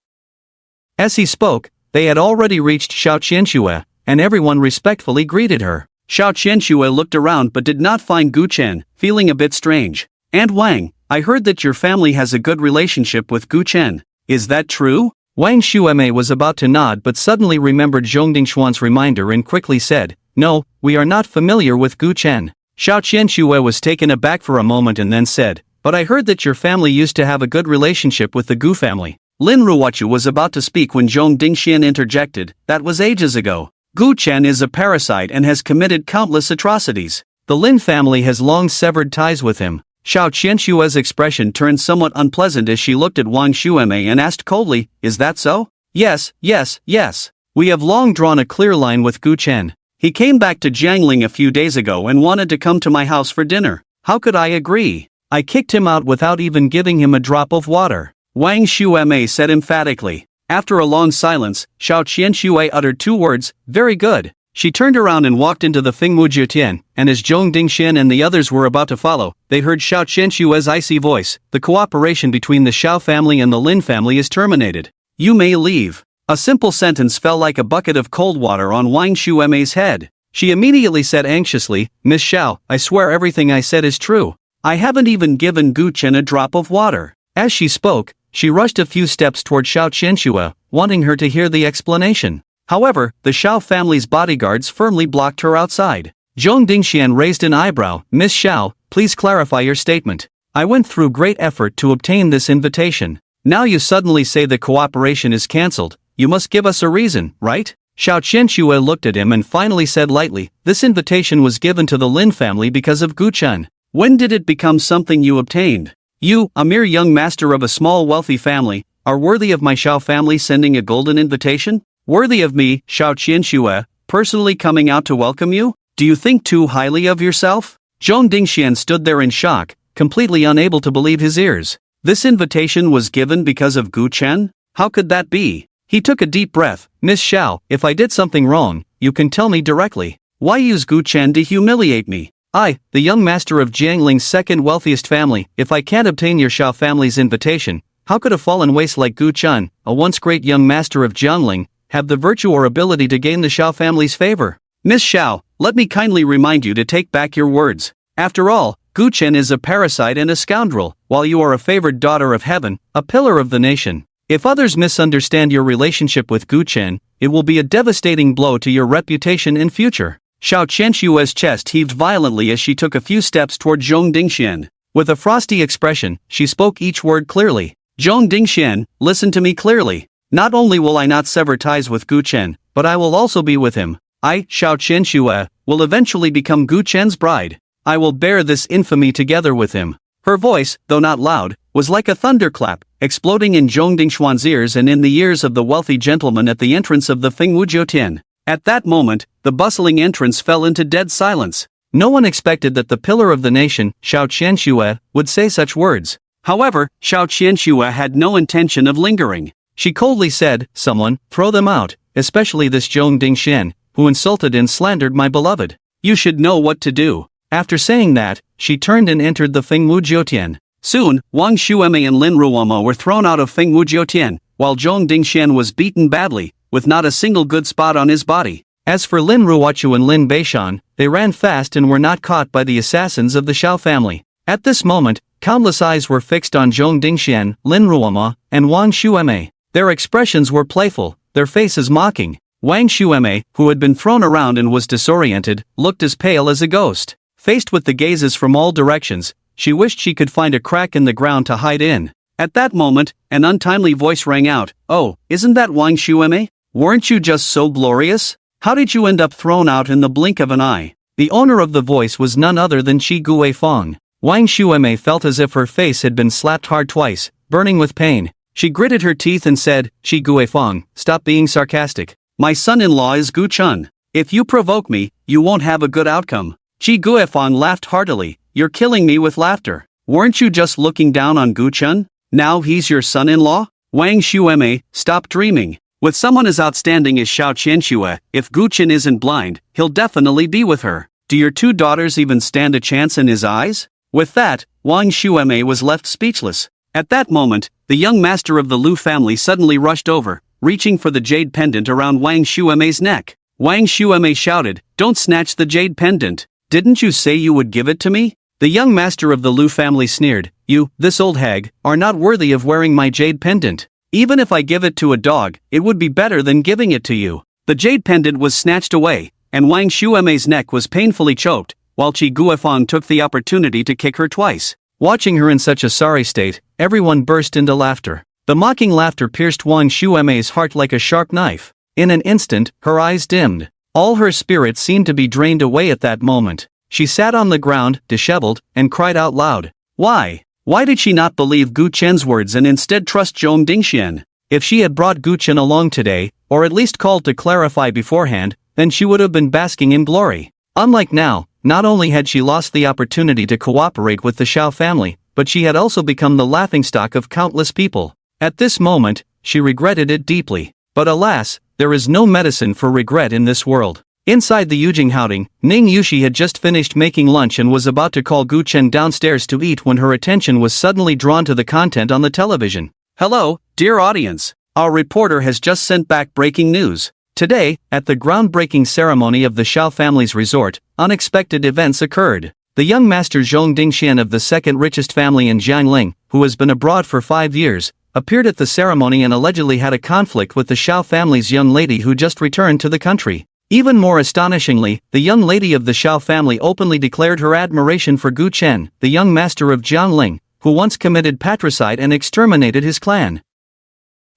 As he spoke, they had already reached Xiao Qianxue, and everyone respectfully greeted her. Xiao Qianxue looked around but did not find Gu Chen, feeling a bit strange. Aunt Wang, I heard that your family has a good relationship with Gu Chen. Is that true? Wang Xueme was about to nod but suddenly remembered Zhong Dingshuan's reminder and quickly said, No, we are not familiar with Gu Chen. Xiao Qianxue was taken aback for a moment and then said, But I heard that your family used to have a good relationship with the Gu family. Lin Ruochu was about to speak when Zhong Dingxian interjected, That was ages ago. Gu Chen is a parasite and has committed countless atrocities. The Lin family has long severed ties with him. Xiao Qianxue's expression turned somewhat unpleasant as she looked at Wang Xueme and asked coldly, Is that so? Yes. We have long drawn a clear line with Gu Chen. He came back to Jiangling a few days ago and wanted to come to my house for dinner. How could I agree? I kicked him out without even giving him a drop of water. Wang Xueme said emphatically. After a long silence, Xiao Qianxue uttered two words, Very good. She turned around and walked into the Fingwu Jiutian, and as Zhong Dingxian and the others were about to follow, they heard Xiao Qianxue's icy voice, The cooperation between the Xiao family and the Lin family is terminated. You may leave. A simple sentence fell like a bucket of cold water on Wang Xueme's head. She immediately said anxiously, Miss Xiao, I swear everything I said is true. I haven't even given Gu Chen a drop of water. As she spoke, she rushed a few steps toward Xiao Qianxue, wanting her to hear the explanation. However, the Xiao family's bodyguards firmly blocked her outside. Zhong Dingxian raised an eyebrow. Miss Xiao, please clarify your statement. I went through great effort to obtain this invitation. Now you suddenly say the cooperation is cancelled. You must give us a reason, right? Xiao Qianxue looked at him and finally said lightly, This invitation was given to the Lin family because of Gu Chen. When did it become something you obtained? You, a mere young master of a small wealthy family, are worthy of my Xiao family sending a golden invitation? Worthy of me, Xiao Qianxue, personally coming out to welcome you? Do you think too highly of yourself? Zhong Dingxian stood there in shock, completely unable to believe his ears. This invitation was given because of Gu Chen? How could that be? He took a deep breath. Miss Xiao, if I did something wrong, you can tell me directly. Why use Gu Chen to humiliate me? I, the young master of Jiangling's second wealthiest family, if I can't obtain your Xiao family's invitation, how could a fallen waste like Gu Chen, a once great young master of Jiangling, have the virtue or ability to gain the Xiao family's favor? Miss Xiao, let me kindly remind you to take back your words. After all, Gu Chen is a parasite and a scoundrel, while you are a favored daughter of heaven, a pillar of the nation. If others misunderstand your relationship with Gu Chen, it will be a devastating blow to your reputation in future. Xiao Qianxue's chest heaved violently as she took a few steps toward Zhong Dingxian. With a frosty expression, she spoke each word clearly. Zhong Dingxian, listen to me clearly. Not only will I not sever ties with Gu Chen, but I will also be with him. I, Xiao Qianxue, will eventually become Gu Chen's bride. I will bear this infamy together with him. Her voice, though not loud, was like a thunderclap, exploding in Zhong Dingshuan's ears and in the ears of the wealthy gentleman at the entrance of the Fingwu Jiutian. At that moment, the bustling entrance fell into dead silence. No one expected that the pillar of the nation, Xiao Qianxue, would say such words. However, Xiao Qianxue had no intention of lingering. She coldly said, Someone, throw them out, especially this Zhong Dingxian, who insulted and slandered my beloved. You should know what to do. After saying that, she turned and entered the Fingwu Jiutian. Soon, Wang Xueme and Lin Ruoma were thrown out of Fingwu Jiutian, while Zhong Dingxian was beaten badly, with not a single good spot on his body. As for Lin Ruochu and Lin Beishan, they ran fast and were not caught by the assassins of the Xiao family. At this moment, countless eyes were fixed on Zhong Dingxian, Lin Ruoma, and Wang Xueme. Their expressions were playful, their faces mocking. Wang Shueme, who had been thrown around and was disoriented, looked as pale as a ghost. Faced with the gazes from all directions, she wished she could find a crack in the ground to hide in. At that moment, an untimely voice rang out, "Oh, isn't that Wang Shueme? Weren't you just so glorious? How did you end up thrown out in the blink of an eye?" The owner of the voice was none other than Chi Guifeng. Wang Shueme felt as if her face had been slapped hard twice, burning with pain. She gritted her teeth and said, "Chi Guifeng, stop being sarcastic. My son-in-law is Gu Chun. If you provoke me, you won't have a good outcome." Chi Guifeng laughed heartily. "You're killing me with laughter. Weren't you just looking down on Gu Chun? Now he's your son-in-law?" Wang Shueme, stop dreaming. With someone as outstanding as Xiao Qianxue, if Gu Chun isn't blind, he'll definitely be with her. Do your two daughters even stand a chance in his eyes? With that, Wang Shueme was left speechless. At that moment, the young master of the Lu family suddenly rushed over, reaching for the jade pendant around Wang Shueme's neck. Wang Shueme shouted, "Don't snatch the jade pendant. Didn't you say you would give it to me?" The young master of the Lu family sneered, "You, this old hag, are not worthy of wearing my jade pendant. Even if I give it to a dog, it would be better than giving it to you." The jade pendant was snatched away, and Wang Shueme's neck was painfully choked, while Chi Guifeng took the opportunity to kick her twice. Watching her in such a sorry state, everyone burst into laughter. The mocking laughter pierced Wang Shueme's heart like a sharp knife. In an instant, her eyes dimmed. All her spirit seemed to be drained away at that moment. She sat on the ground, disheveled, and cried out loud. Why? Why did she not believe Gu Chen's words and instead trust Zhong Dingxian? If she had brought Gu Chen along today, or at least called to clarify beforehand, then she would have been basking in glory. Unlike now, not only had she lost the opportunity to cooperate with the Xiao family, but she had also become the laughingstock of countless people. At this moment, she regretted it deeply. But alas, there is no medicine for regret in this world. Inside the Yujing Houting, Ning Yushi had just finished making lunch and was about to call Gu Chen downstairs to eat when her attention was suddenly drawn to the content on the television. Hello, dear audience. Our reporter has just sent back breaking news. Today, at the groundbreaking ceremony of the Xiao family's resort, unexpected events occurred. The young master Zhong Dingxian of the second richest family in Jiangling, who has been abroad for 5 years, appeared at the ceremony and allegedly had a conflict with the Xiao family's young lady who just returned to the country. Even more astonishingly, the young lady of the Xiao family openly declared her admiration for Gu Chen, the young master of Jiangling, who once committed patricide and exterminated his clan.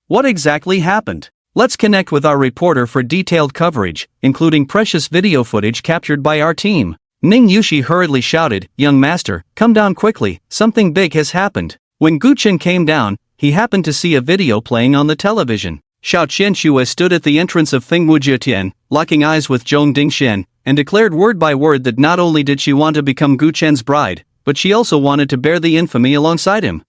What exactly happened? Let's connect with our reporter for detailed coverage, including precious video footage captured by our team. Ning Yushi hurriedly shouted, "Young master, come down quickly, something big has happened." When Gu Chen came down, he happened to see a video playing on the television. Xiao Qianxue stood at the entrance of Fengwujietian, locking eyes with Zhong Dingxian, and declared word by word that not only did she want to become Gu Chen's bride, but she also wanted to bear the infamy alongside him.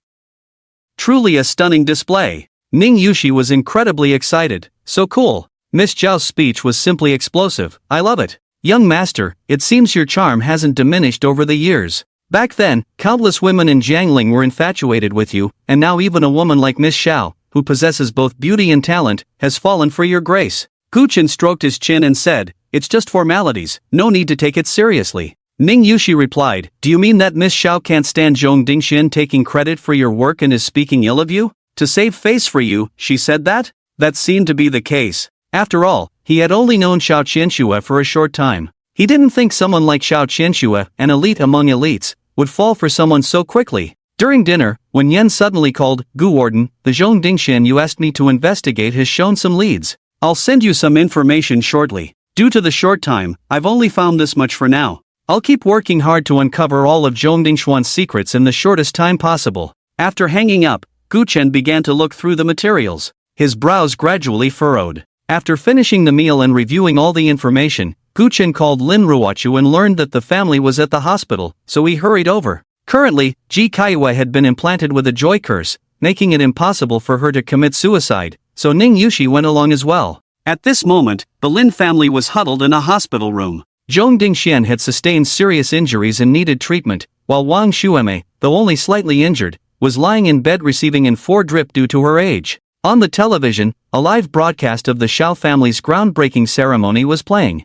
Truly a stunning display. Ning Yushi was incredibly excited. So cool. Miss Zhao's speech was simply explosive. I love it. Young master, it seems your charm hasn't diminished over the years. Back then, countless women in Jiangling were infatuated with you, and now even a woman like Miss Xiao, who possesses both beauty and talent, has fallen for your grace. Gu Chen stroked his chin and said, "It's just formalities, no need to take it seriously." Ning Yushi replied, "Do you mean that Miss Xiao can't stand Zhong Dingxian taking credit for your work and is speaking ill of you? To save face for you, she said that?" That seemed to be the case. After all, he had only known Xiao Qianxue for a short time. He didn't think someone like Xiao Qianxue, an elite among elites, would fall for someone so quickly. During dinner, when Yen suddenly called, "Gu Warden, the Zhong Dingxian you asked me to investigate has shown some leads. I'll send you some information shortly. Due to the short time, I've only found this much for now. I'll keep working hard to uncover all of Zhong Dingxuan's secrets in the shortest time possible." After hanging up, Gu Chen began to look through the materials. His brows gradually furrowed. After finishing the meal and reviewing all the information, Gu Chen called Lin Ruochu and learned that the family was at the hospital, so he hurried over. Currently, Ji Kaiwei had been implanted with a joy curse, making it impossible for her to commit suicide, so Ning Yushi went along as well. At this moment, the Lin family was huddled in a hospital room. Zhong Dingxian had sustained serious injuries and needed treatment, while Wang Shueme, though only slightly injured, was lying in bed receiving in-4 drip due to her age. On the television, a live broadcast of the Xiao family's groundbreaking ceremony was playing.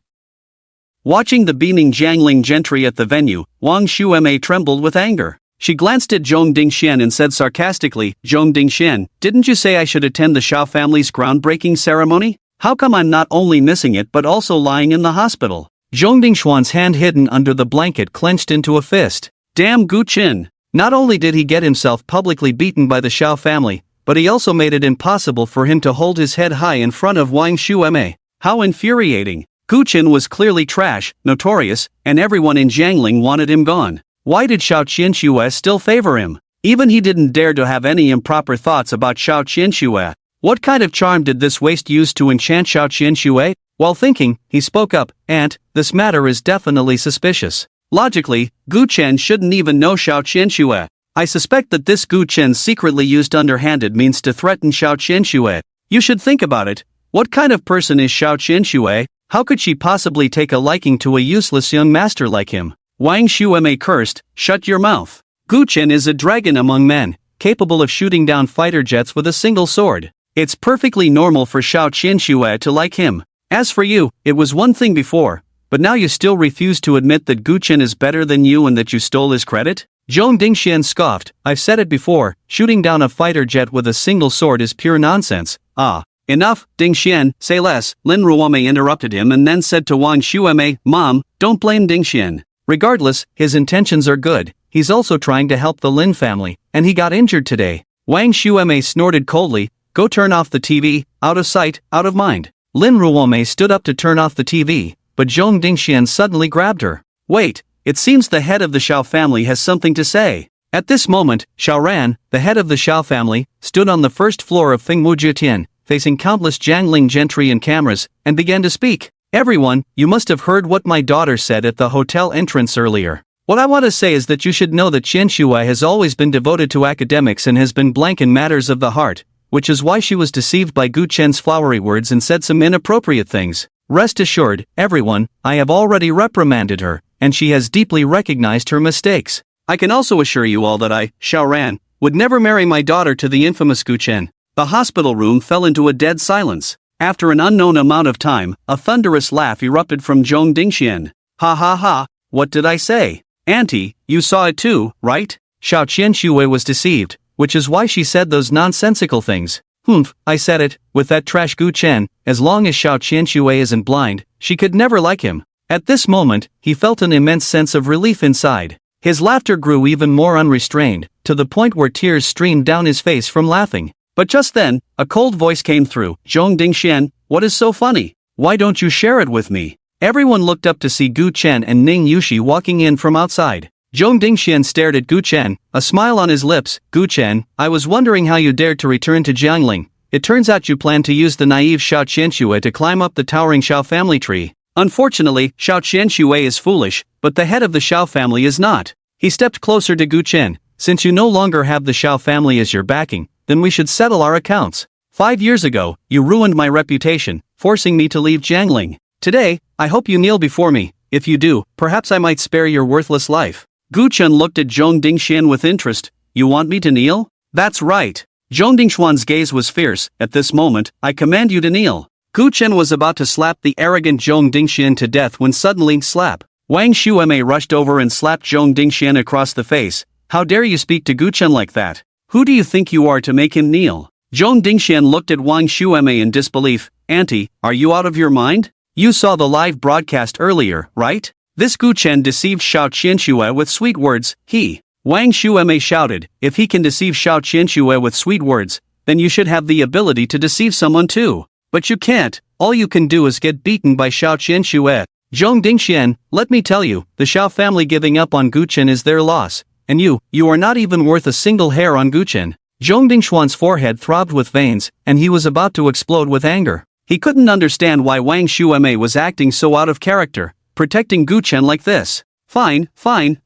Watching the beaming Jiangling gentry at the venue, Wang Shueme trembled with anger. She glanced at Zhong Dingxian and said sarcastically, Zhong Dingxian, didn't you say I should attend the Shao family's groundbreaking ceremony? How come I'm not only missing it but also lying in the hospital? Zhong Dingxuan's hand hidden under the blanket clenched into a fist. Damn Gu Qin! Not only did he get himself publicly beaten by the Shao family, but he also made it impossible for him to hold his head high in front of Wang Shueme. How infuriating! Gu Qin was clearly trash, notorious, and everyone in Jiangling wanted him gone. Why did Shao Qianxue still favor him? Even he didn't dare to have any improper thoughts about Shao Qianxue. What kind of charm did this waste use to enchant Shao Qianxue? While thinking, he spoke up, Aunt, this matter is definitely suspicious. Logically, Gu Chen shouldn't even know Shao Qianxue. I suspect that this Gu Chen secretly used underhanded means to threaten Shao Qianxue. You should think about it. What kind of person is Shao Qianxue? How could she possibly take a liking to a useless young master like him? Wang Shueme cursed, shut your mouth. Gu Chen is a dragon among men, capable of shooting down fighter jets with a single sword. It's perfectly normal for Shao Qianxue to like him. As for you, it was one thing before, but now you still refuse to admit that Gu Chen is better than you and that you stole his credit? Zhong Dingxian scoffed, I've said it before, shooting down a fighter jet with a single sword is pure nonsense. Ah. Enough, Dingxian, say less. Lin Ruome interrupted him and then said to Wang Shueme, Mom, don't blame Dingxian. Regardless, his intentions are good. He's also trying to help the Lin family, and he got injured today. Wang Shueme snorted coldly, go turn off the TV, out of sight, out of mind. Lin Ruome stood up to turn off the TV, but Zhong Dingxian suddenly grabbed her. Wait, it seems the head of the Shao family has something to say. At this moment, Shao Ran, the head of the Shao family, stood on the first floor of Fengmujitian, facing countless Jiangling gentry and cameras, and began to speak. Everyone, you must have heard what my daughter said at the hotel entrance earlier. What I want to say is that you should know that Qianxue has always been devoted to academics and has been blank in matters of the heart, which is why she was deceived by Gu Chen's flowery words and said some inappropriate things. Rest assured, everyone, I have already reprimanded her, and she has deeply recognized her mistakes. I can also assure you all that I, Shao Ran, would never marry my daughter to the infamous Gu Chen. The hospital room fell into a dead silence. After an unknown amount of time, a thunderous laugh erupted from Zhong Dingxian. Ha ha ha, what did I say? Auntie, you saw it too, right? Shao Qianxue was deceived, which is why she said those nonsensical things. Humph, I said it, with that trash Gu Chen, as long as Shao Qianxue isn't blind, she could never like him. At this moment, he felt an immense sense of relief inside. His laughter grew even more unrestrained, to the point where tears streamed down his face from laughing. But just then, a cold voice came through. Zhong Dingxian, what is so funny? Why don't you share it with me? Everyone looked up to see Gu Chen and Ning Yushi walking in from outside. Zhong Dingxian stared at Gu Chen, a smile on his lips. Gu Chen, I was wondering how you dared to return to Jiangling. It turns out you plan to use the naive Shao Qianxue to climb up the towering Shao family tree. Unfortunately, Shao Qianxue is foolish, but the head of the Shao family is not. He stepped closer to Gu Chen. Since you no longer have the Shao family as your backing, then we should settle our accounts. 5 years ago, you ruined my reputation, forcing me to leave Jiangling. Today, I hope you kneel before me. If you do, perhaps I might spare your worthless life. Gu Chen looked at Zhong Dingxian with interest. You want me to kneel? That's right. Zhong Dingxuan's gaze was fierce. At this moment, I command you to kneel. Gu Chen was about to slap the arrogant Zhong Dingxian to death when suddenly, slap. Wang Shueme rushed over and slapped Zhong Dingxian across the face. How dare you speak to Gu Chen like that? Who do you think you are to make him kneel? Zhong Dingxian looked at Wang Shueme in disbelief. Auntie, are you out of your mind? You saw the live broadcast earlier, right? This Gu Chen deceived Shao Qianxue with sweet words. Wang Shueme shouted, if he can deceive Shao Qianxue with sweet words, then you should have the ability to deceive someone too. But you can't, all you can do is get beaten by Shao Qianxue. Zhong Dingxian, let me tell you, the Shao family giving up on Gu Chen is their loss. And you are not even worth a single hair on Gu Chen. Zhong Dingxuan's forehead throbbed with veins, and he was about to explode with anger. He couldn't understand why Wang Shueme was acting so out of character, protecting Gu Chen like this. Fine. Zhong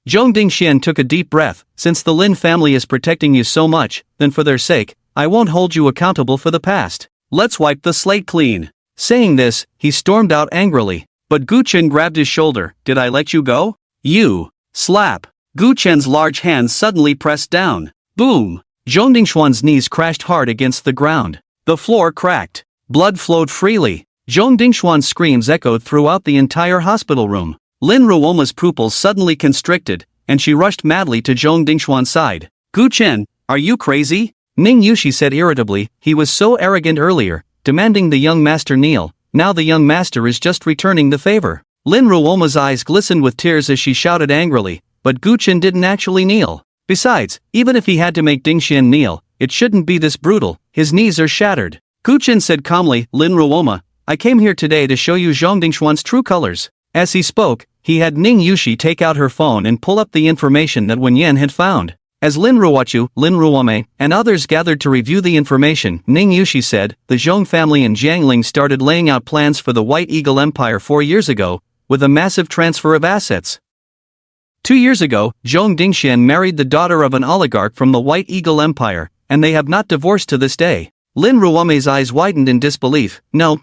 Dingxian took a deep breath. Since the Lin family is protecting you so much, then for their sake, I won't hold you accountable for the past. Let's wipe the slate clean. Saying this, he stormed out angrily. But Gu Chen grabbed his shoulder. Did I let you go? You. Slap. Gu Chen's large hands suddenly pressed down. Boom! Zhong Dingxuan's knees crashed hard against the ground. The floor cracked. Blood flowed freely. Zhong Dingxuan's screams echoed throughout the entire hospital room. Lin Ruoma's pupils suddenly constricted, and she rushed madly to Zhong Dingxuan's side. "Gu Chen, are you crazy?" Ning Yushi said irritably. He was so arrogant earlier, demanding the young master kneel. Now the young master is just returning the favor. Lin Ruoma's eyes glistened with tears as she shouted angrily, but Gu Chen didn't actually kneel. Besides, even if he had to make Dingxian kneel, it shouldn't be this brutal. His knees are shattered. Gu Chen said calmly, "Lin Ruoma, I came here today to show you Zhong Dingxuan's true colors." As he spoke, he had Ning Yushi take out her phone and pull up the information that Wen Yan had found. As Lin Ruochu, Lin Ruome, and others gathered to review the information, Ning Yushi said, the Zhong family and Jiangling started laying out plans for the White Eagle Empire 4 years ago, with a massive transfer of assets. 2 years ago, Zhong Dingxian married the daughter of an oligarch from the White Eagle Empire, and they have not divorced to this day. Lin Ruome's eyes widened in disbelief. No,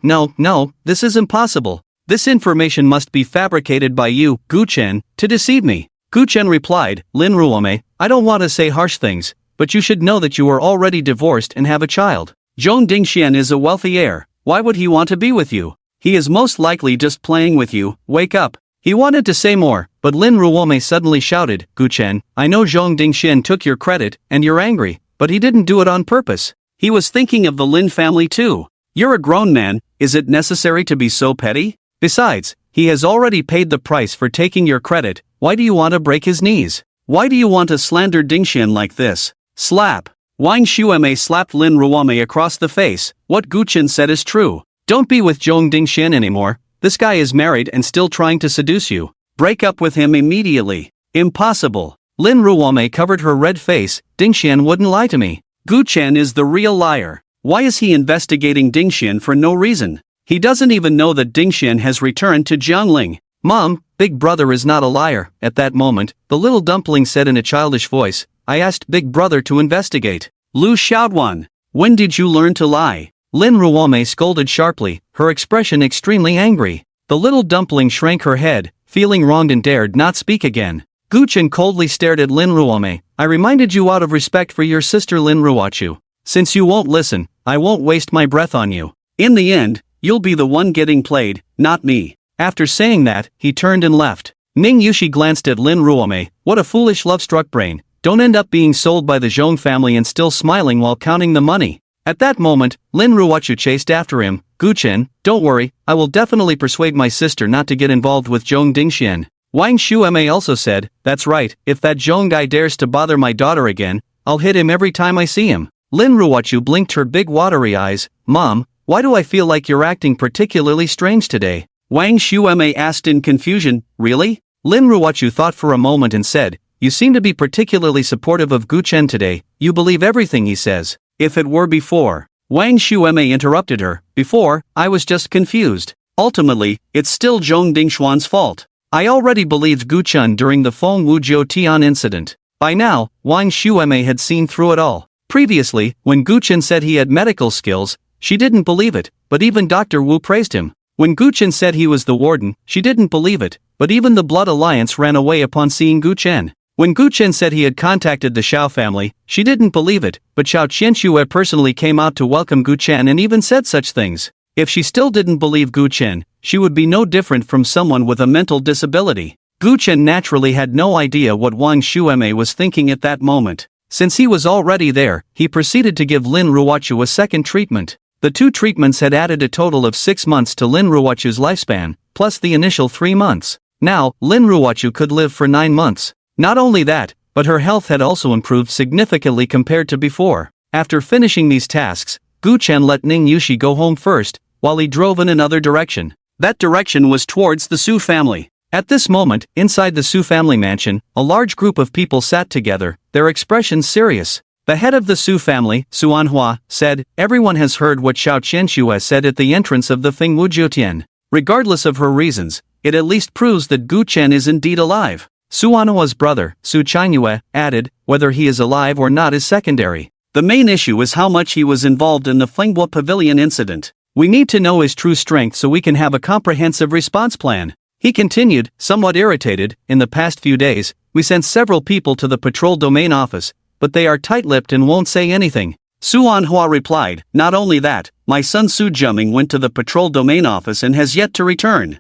this is impossible. This information must be fabricated by you, Gu Chen, to deceive me. Gu Chen replied, Lin Ruome, I don't want to say harsh things, but you should know that you are already divorced and have a child. Zhong Dingxian is a wealthy heir. Why would he want to be with you? He is most likely just playing with you. Wake up. He wanted to say more, but Lin Ruome suddenly shouted, Gu Chen, I know Zhong Dingxian took your credit, and you're angry, but he didn't do it on purpose. He was thinking of the Lin family too. You're a grown man, is it necessary to be so petty? Besides, he has already paid the price for taking your credit. Why do you want to break his knees? Why do you want to slander Dingxian like this? Slap. Wang Xueme slapped Lin Ruome across the face. What Gu Chen said is true. Don't be with Zhong Dingxian anymore. This guy is married and still trying to seduce you. Break up with him immediately. Impossible. Lin Ruome covered her red face. Dingxian wouldn't lie to me. Gu Chen is the real liar. Why is he investigating Dingxian for no reason? He doesn't even know that Dingxian has returned to Jiangling. Mom, Big Brother is not a liar. At that moment, the little dumpling said in a childish voice, I asked Big Brother to investigate. Lu Xiaoduan, when did you learn to lie? Lin Ruome scolded sharply, her expression extremely angry. The little dumpling shrank her head, feeling wronged and dared not speak again. Gu Chen coldly stared at Lin Ruome. I reminded you out of respect for your sister Lin Ruochu. Since you won't listen, I won't waste my breath on you. In the end, you'll be the one getting played, not me. After saying that, he turned and left. Ning Yushi glanced at Lin Ruome. What a foolish love-struck brain. Don't end up being sold by the Zhong family and still smiling while counting the money. At that moment, Lin Ruochu chased after him. Gu Chen, don't worry, I will definitely persuade my sister not to get involved with Zhong Dingxian. Wang Xueme also said, that's right, if that Zhong guy dares to bother my daughter again, I'll hit him every time I see him. Lin Ruochu blinked her big watery eyes. Mom, why do I feel like you're acting particularly strange today? Wang Xueme asked in confusion, really? Lin Ruochu thought for a moment and said, you seem to be particularly supportive of Gu Chen today, you believe everything he says. If it were before. Wang Xueme interrupted her, before, I was just confused. Ultimately, it's still Zhong Dingxuan's fault. I already believed Gu Chen during the Feng Wujiu Tian incident. By now, Wang Xueme had seen through it all. Previously, when Gu Chen said he had medical skills, she didn't believe it, but even Dr. Wu praised him. When Gu Chen said he was the warden, she didn't believe it, but even the Blood Alliance ran away upon seeing Gu Chen. When Gu Chen said he had contacted the Xiao family, she didn't believe it, but Xiao Qianxue personally came out to welcome Gu Chen and even said such things. If she still didn't believe Gu Chen, she would be no different from someone with a mental disability. Gu Chen naturally had no idea what Wang Xueme was thinking at that moment. Since he was already there, he proceeded to give Lin Ruochu a second treatment. The 2 treatments had added a total of 6 months to Lin Ruochu's lifespan, plus the initial 3 months. Now, Lin Ruochu could live for 9 months. Not only that, but her health had also improved significantly compared to before. After finishing these tasks, Gu Chen let Ning Yushi go home first, while he drove in another direction. That direction was towards the Su family. At this moment, inside the Su family mansion, a large group of people sat together, their expressions serious. The head of the Su family, Su Anhua, said, everyone has heard what Xiao Qianxue said at the entrance of the Feng Wujiu Tian. Regardless of her reasons, it at least proves that Gu Chen is indeed alive. Su Anhua's brother, Su Qianyue, added, whether he is alive or not is secondary. The main issue is how much he was involved in the Fenghua Pavilion incident. We need to know his true strength so we can have a comprehensive response plan. He continued, somewhat irritated, in the past few days, we sent several people to the patrol domain office, but they are tight-lipped and won't say anything. Su Anhua replied, not only that, my son Su Juming went to the patrol domain office and has yet to return.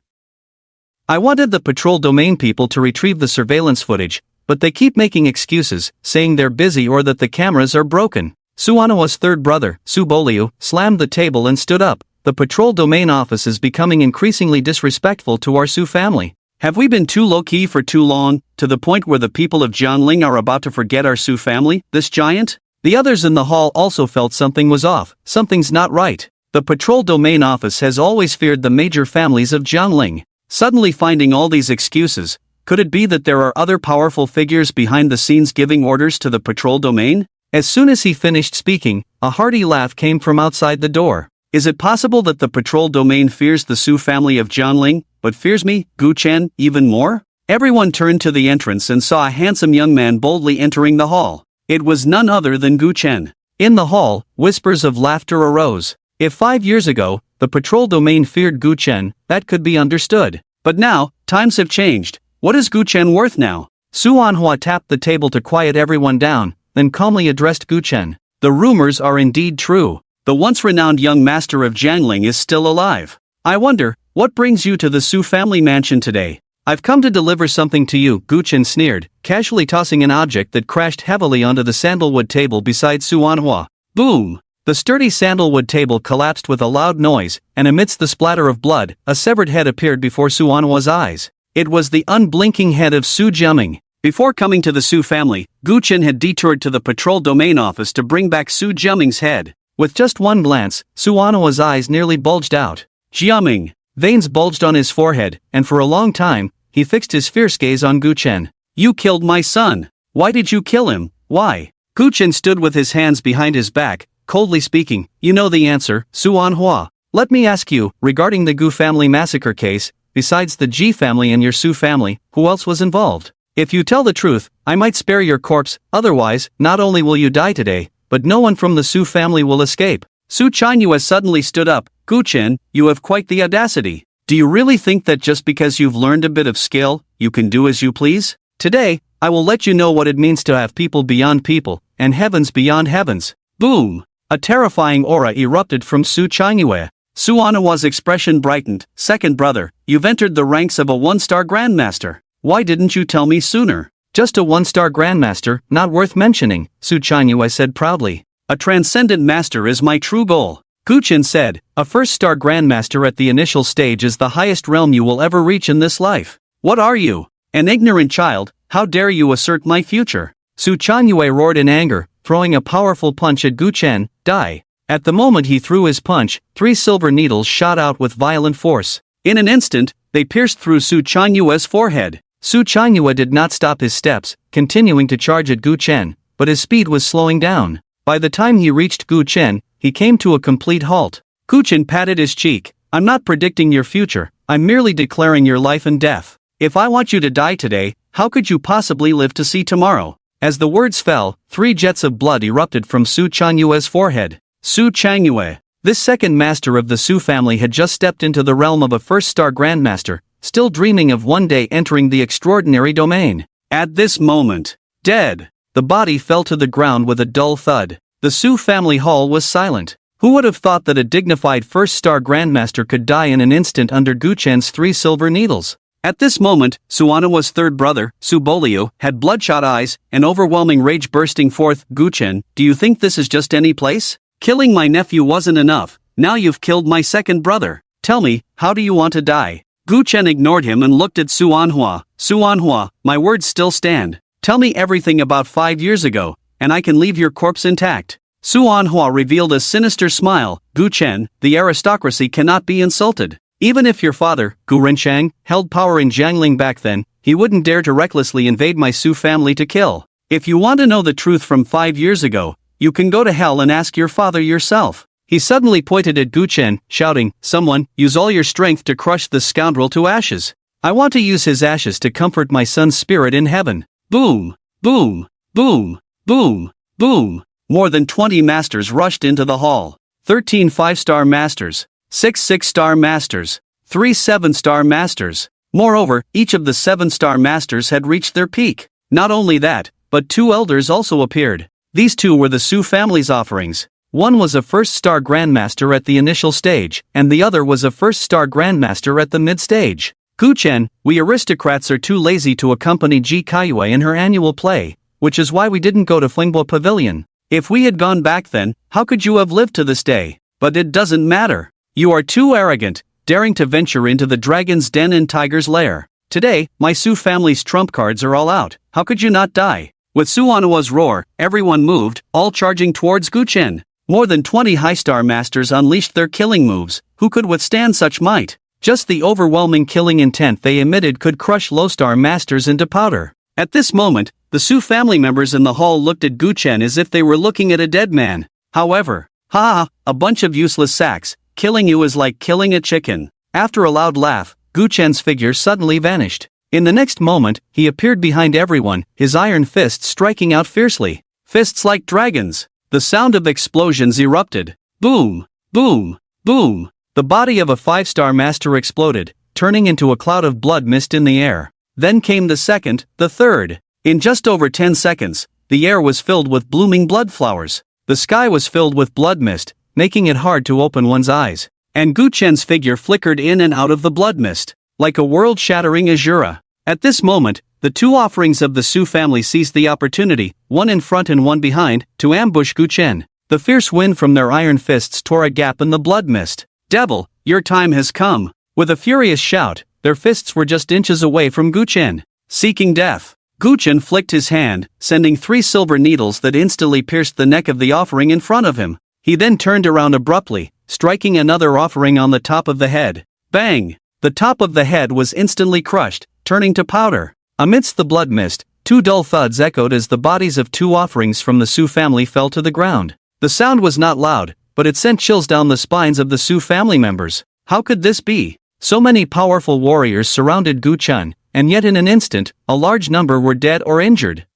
I wanted the patrol domain people to retrieve the surveillance footage, but they keep making excuses, saying they're busy or that the cameras are broken. Suwano's third brother, Subolio, slammed the table and stood up. The patrol domain office is becoming increasingly disrespectful to our Su family. Have we been too low-key for too long, to the point where the people of Jiangling are about to forget our Su family, this giant? The others in the hall also felt something was off, something's not right. The patrol domain office has always feared the major families of Jiangling. Suddenly finding all these excuses, could it be that there are other powerful figures behind the scenes giving orders to the patrol domain? As soon as he finished speaking, a hearty laugh came from outside the door. Is it possible that the patrol domain fears the Su family of Jiangling, but fears me, Gu Chen, even more? Everyone turned to the entrance and saw a handsome young man boldly entering the hall. It was none other than Gu Chen. In the hall, whispers of laughter arose. If 5 years ago, the patrol domain feared Gu Chen, that could be understood. But now, times have changed. What is Gu Chen worth now? Su Anhua tapped the table to quiet everyone down, then calmly addressed Gu Chen. The rumors are indeed true. The once renowned young master of Jiangling is still alive. I wonder, what brings you to the Su family mansion today? I've come to deliver something to you, Gu Chen sneered, casually tossing an object that crashed heavily onto the sandalwood table beside Su Anhua. Boom! The sturdy sandalwood table collapsed with a loud noise, and amidst the splatter of blood, a severed head appeared before Su Anhua's eyes. It was the unblinking head of Su Jiaming. Before coming to the Su family, Gu Chen had detoured to the patrol domain office to bring back Su Jiaming's head. With just one glance, Su Anhua's eyes nearly bulged out. Jiaming! Veins bulged on his forehead, and for a long time, he fixed his fierce gaze on Gu Chen. You killed my son! Why did you kill him? Why? Gu Chen stood with his hands behind his back, coldly speaking. You know the answer, Su Anhua. Let me ask you, regarding the Gu family massacre case, besides the Ji family and your Su family, who else was involved? If you tell the truth, I might spare your corpse, otherwise, not only will you die today, but no one from the Su family will escape. Su Chanyu has suddenly stood up. Gu Chen, you have quite the audacity. Do you really think that just because you've learned a bit of skill, you can do as you please? Today, I will let you know what it means to have people beyond people, and heavens beyond heavens. Boom! A terrifying aura erupted from Su Chanyu. Su Anhua's expression brightened. Second brother, you've entered the ranks of a one-star grandmaster. Why didn't you tell me sooner? Just a one-star grandmaster, not worth mentioning, Su Chanyu said proudly. A transcendent master is my true goal. Gu Chen said, a first-star grandmaster at the initial stage is the highest realm you will ever reach in this life. What are you? An ignorant child, how dare you assert my future? Su Chanyu roared in anger, throwing a powerful punch at Gu Chen. Die. At the moment he threw his punch, 3 silver needles shot out with violent force. In an instant, they pierced through Su Chanyu's forehead. Su Chanyu did not stop his steps, continuing to charge at Gu Chen, but his speed was slowing down. By the time he reached Gu Chen, he came to a complete halt. Gu Chen patted his cheek. I'm not predicting your future, I'm merely declaring your life and death. If I want you to die today, how could you possibly live to see tomorrow? As the words fell, 3 jets of blood erupted from Su Chanyu's forehead. Su Chanyu, this second master of the Su family, had just stepped into the realm of a first-star grandmaster, still dreaming of one day entering the extraordinary domain. At this moment, dead. The body fell to the ground with a dull thud. The Su family hall was silent. Who would have thought that a dignified first-star grandmaster could die in an instant under Gu Chen's 3 silver needles? At this moment, Su Anhua's third brother, Su Bolio, had bloodshot eyes, and overwhelming rage bursting forth. Gu Chen, do you think this is just any place? Killing my nephew wasn't enough, now you've killed my second brother. Tell me, how do you want to die? Gu Chen ignored him and looked at Su Anhua. Su Anhua, my words still stand. Tell me everything about 5 years ago, and I can leave your corpse intact. Su Anhua revealed a sinister smile. Gu Chen, the aristocracy cannot be insulted. Even if your father, Gu Renshang, held power in Jiangling back then, he wouldn't dare to recklessly invade my Su family to kill. If you want to know the truth from 5 years ago, you can go to hell and ask your father yourself. He suddenly pointed at Gu Chen, shouting, someone, use all your strength to crush this scoundrel to ashes. I want to use his ashes to comfort my son's spirit in heaven. Boom! Boom! Boom! Boom! Boom! More than 20 masters rushed into the hall. 13 5-star masters. 6 6-star masters. 3 7-star masters. Moreover, each of the 7-star masters had reached their peak. Not only that, but 2 elders also appeared. These 2 were the Su family's offerings. One was a first-star grandmaster at the initial stage, and the other was a first-star grandmaster at the mid-stage. Gu Chen, we aristocrats are too lazy to accompany Ji Kaiyue in her annual play, which is why we didn't go to Flingbo Pavilion. If we had gone back then, how could you have lived to this day? But it doesn't matter. You are too arrogant, daring to venture into the dragon's den and tiger's lair. Today, my Su family's trump cards are all out. How could you not die? With Su Anhua's roar, everyone moved, all charging towards Gu Chen. More than 20 high-star masters unleashed their killing moves. Who could withstand such might? Just the overwhelming killing intent they emitted could crush low-star masters into powder. At this moment, the Su family members in the hall looked at Gu Chen as if they were looking at a dead man. However, a bunch of useless sacks, killing you is like killing a chicken. After a loud laugh, Gu Chen's figure suddenly vanished. In the next moment, he appeared behind everyone, his iron fists striking out fiercely. Fists like dragons. The sound of explosions erupted. Boom! Boom! Boom! The body of a 5-star master exploded, turning into a cloud of blood mist in the air. Then came the second, the third. In just over 10 seconds, the air was filled with blooming blood flowers. The sky was filled with blood mist, making it hard to open one's eyes. And Gu Chen's figure flickered in and out of the blood mist, like a world-shattering azura. At this moment, the two offerings of the Su family seized the opportunity, one in front and one behind, to ambush Gu Chen. The fierce wind from their iron fists tore a gap in the blood mist. Devil, your time has come. With a furious shout, their fists were just inches away from Gu Chen. Seeking death. Gu Chen flicked his hand, sending 3 silver needles that instantly pierced the neck of the offering in front of him. He then turned around abruptly, striking another offering on the top of the head. Bang! The top of the head was instantly crushed, turning to powder. Amidst the blood mist, 2 dull thuds echoed as the bodies of 2 offerings from the Su family fell to the ground. The sound was not loud, but it sent chills down the spines of the Su family members. How could this be? So many powerful warriors surrounded Gu Chen, and yet in an instant, a large number were dead or injured.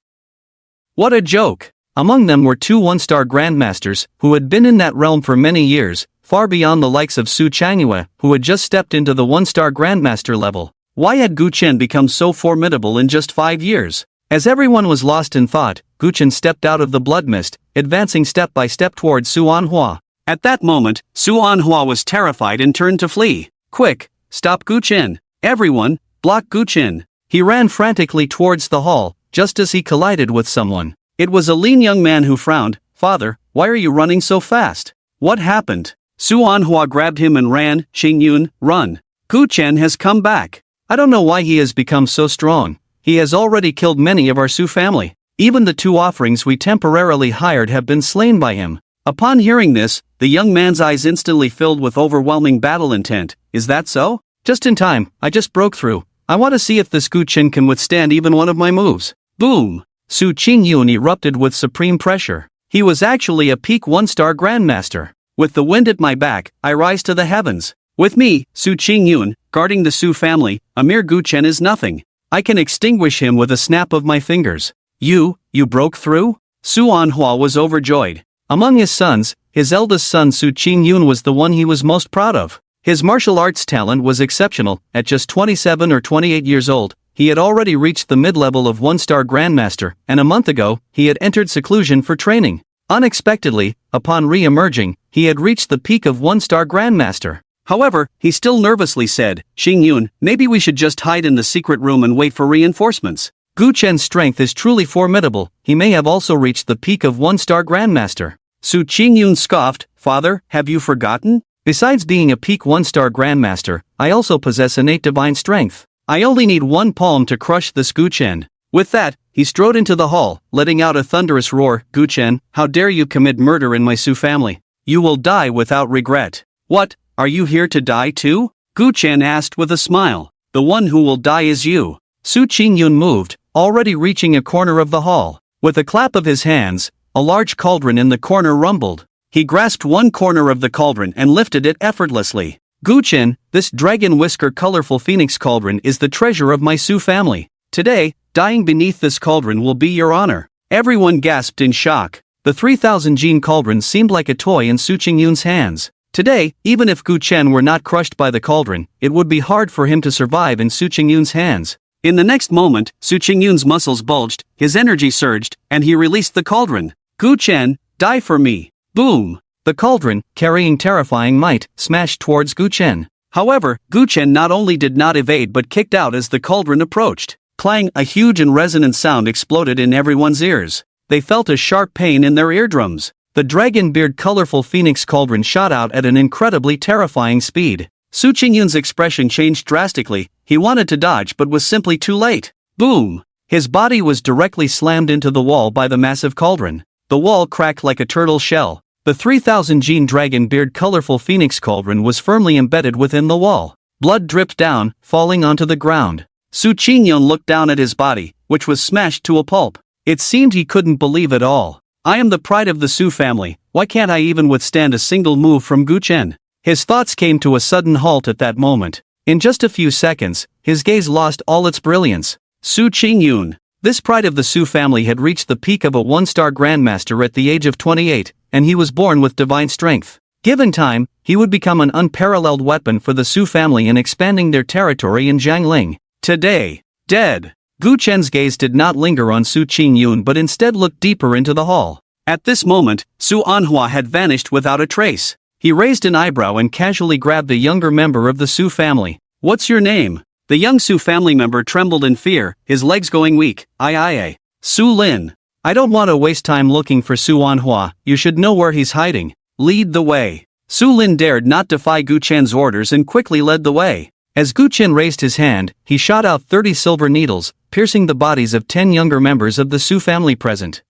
What a joke! Among them were 2 one-star grandmasters, who had been in that realm for many years, far beyond the likes of Su Changyue, who had just stepped into the one-star grandmaster level. Why had Gu Chen become so formidable in just 5 years? As everyone was lost in thought, Gu Chen stepped out of the blood mist, advancing step by step towards Su Anhua. At that moment, Su Anhua was terrified and turned to flee. Quick, stop Gu Chen. Everyone, block Gu Chen. He ran frantically towards the hall, just as he collided with someone. It was a lean young man who frowned. Father, why are you running so fast? What happened? Su Anhua grabbed him and ran. Xingyun, run. Gu Chen has come back. I don't know why he has become so strong. He has already killed many of our Su family. Even the 2 offerings we temporarily hired have been slain by him. Upon hearing this, the young man's eyes instantly filled with overwhelming battle intent. Is that so? Just in time, I just broke through. I want to see if this Gu Chen can withstand even one of my moves. Boom! Su Qingyun erupted with supreme pressure. He was actually a peak 1-star grandmaster. With the wind at my back, I rise to the heavens. With me, Su Qingyun, guarding the Su family, a mere Gu Chen is nothing. I can extinguish him with a snap of my fingers. You broke through? Su Anhua was overjoyed. Among his sons, his eldest son Su Qingyun was the one he was most proud of. His martial arts talent was exceptional. At just 27 or 28 years old, he had already reached the mid-level of 1-star grandmaster, and a month ago, he had entered seclusion for training. Unexpectedly, upon re-emerging, he had reached the peak of 1-star grandmaster. However, he still nervously said, Xingyun, maybe we should just hide in the secret room and wait for reinforcements. Gu Chen's strength is truly formidable. He may have also reached the peak of 1-star grandmaster. Su Qingyun scoffed, Father, have you forgotten? Besides being a peak 1-star grandmaster, I also possess innate divine strength. I only need 1 palm to crush this Gu Chen. With that, he strode into the hall, letting out a thunderous roar. Gu Chen, how dare you commit murder in my Su family? You will die without regret. What, are you here to die too? Gu Chen asked with a smile. The one who will die is you. Su Qingyun moved, already reaching a corner of the hall. With a clap of his hands, a large cauldron in the corner rumbled. He grasped one corner of the cauldron and lifted it effortlessly. Gu Chen, this dragon whisker colorful phoenix cauldron is the treasure of my Su family. Today, dying beneath this cauldron will be your honor. Everyone gasped in shock. The 3,000 gene cauldron seemed like a toy in Su Qingyun's hands. Today, even if Gu Chen were not crushed by the cauldron, it would be hard for him to survive in Su Qingyun's hands. In the next moment, Su Qingyun's muscles bulged, his energy surged, and he released the cauldron. Gu Chen, die for me. Boom! The cauldron, carrying terrifying might, smashed towards Gu Chen. However, Gu Chen not only did not evade but kicked out as the cauldron approached. Clang, a huge and resonant sound exploded in everyone's ears. They felt a sharp pain in their eardrums. The dragon-beard colorful phoenix cauldron shot out at an incredibly terrifying speed. Su Qingyun's expression changed drastically. He wanted to dodge but was simply too late. Boom! His body was directly slammed into the wall by the massive cauldron. The wall cracked like a turtle shell. The 3000 gene dragon beard colorful phoenix cauldron was firmly embedded within the wall. Blood dripped down, falling onto the ground. Su Qingyun looked down at his body, which was smashed to a pulp. It seemed he couldn't believe it all. I am the pride of the Su family, why can't I even withstand a single move from Gu Chen? His thoughts came to a sudden halt at that moment. In just a few seconds, his gaze lost all its brilliance. Su Qingyun. This pride of the Su family had reached the peak of a one-star grandmaster at the age of 28, and he was born with divine strength. Given time, he would become an unparalleled weapon for the Su family in expanding their territory in Jiangling. Today, dead. Gu Chen's gaze did not linger on Su Qingyun but instead looked deeper into the hall. At this moment, Su Anhua had vanished without a trace. He raised an eyebrow and casually grabbed a younger member of the Su family. What's your name? The young Su family member trembled in fear, his legs going weak. I. Su Lin. I don't want to waste time looking for Su Anhua, you should know where he's hiding. Lead the way. Su Lin dared not defy Gu Chen's orders and quickly led the way. As Gu Chen raised his hand, he shot out 30 silver needles, piercing the bodies of 10 younger members of the Su family present.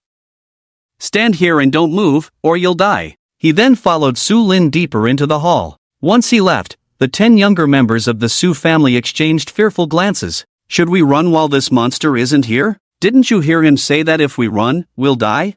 Stand here and don't move, or you'll die. He then followed Su Lin deeper into the hall. Once he left, the 10 younger members of the Su family exchanged fearful glances. Should we run while this monster isn't here? Didn't you hear him say that if we run, we'll die?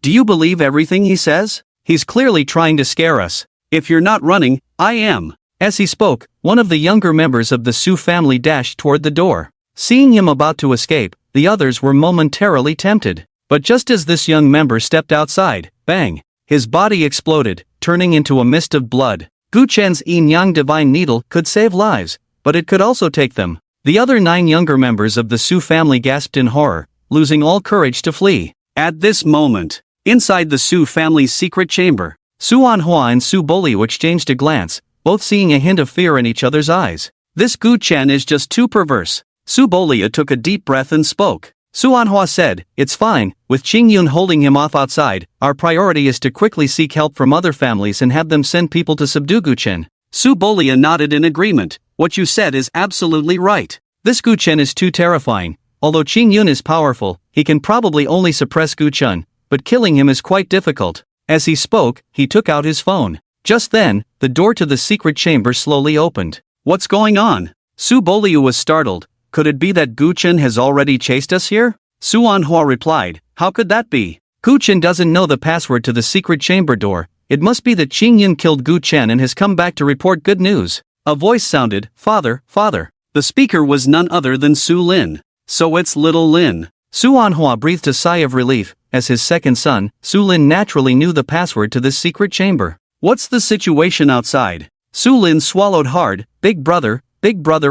Do you believe everything he says? He's clearly trying to scare us. If you're not running, I am. As he spoke, one of the younger members of the Su family dashed toward the door. Seeing him about to escape, the others were momentarily tempted. But just as this young member stepped outside, bang! His body exploded, turning into a mist of blood. Gu Chen's yin-yang divine needle could save lives, but it could also take them. The other 9 younger members of the Su family gasped in horror, losing all courage to flee. At this moment, inside the Su family's secret chamber, Su Anhua and Su Boliu exchanged a glance, both seeing a hint of fear in each other's eyes. This Gu Chen is just too perverse. Su Boliu took a deep breath and spoke. Su Anhua said, it's fine, with Qingyun holding him off outside, our priority is to quickly seek help from other families and have them send people to subdue Gu Chen. Su Boliu nodded in agreement. What you said is absolutely right. This Gu Chen is too terrifying. Although Qingyun is powerful, he can probably only suppress Gu Chen, but killing him is quite difficult. As he spoke, he took out his phone. Just then, the door to the secret chamber slowly opened. What's going on? Su Boliu was startled. Could it be that Gu Chen has already chased us here? Su Anhua replied, how could that be? Gu Chen doesn't know the password to the secret chamber door. It must be that Qingyun killed Gu Chen and has come back to report good news. A voice sounded, Father, Father. The speaker was none other than Su Lin. So it's little Lin. Su Anhua breathed a sigh of relief, as his second son, Su Lin naturally knew the password to this secret chamber. What's the situation outside? Su Lin swallowed hard. Big brother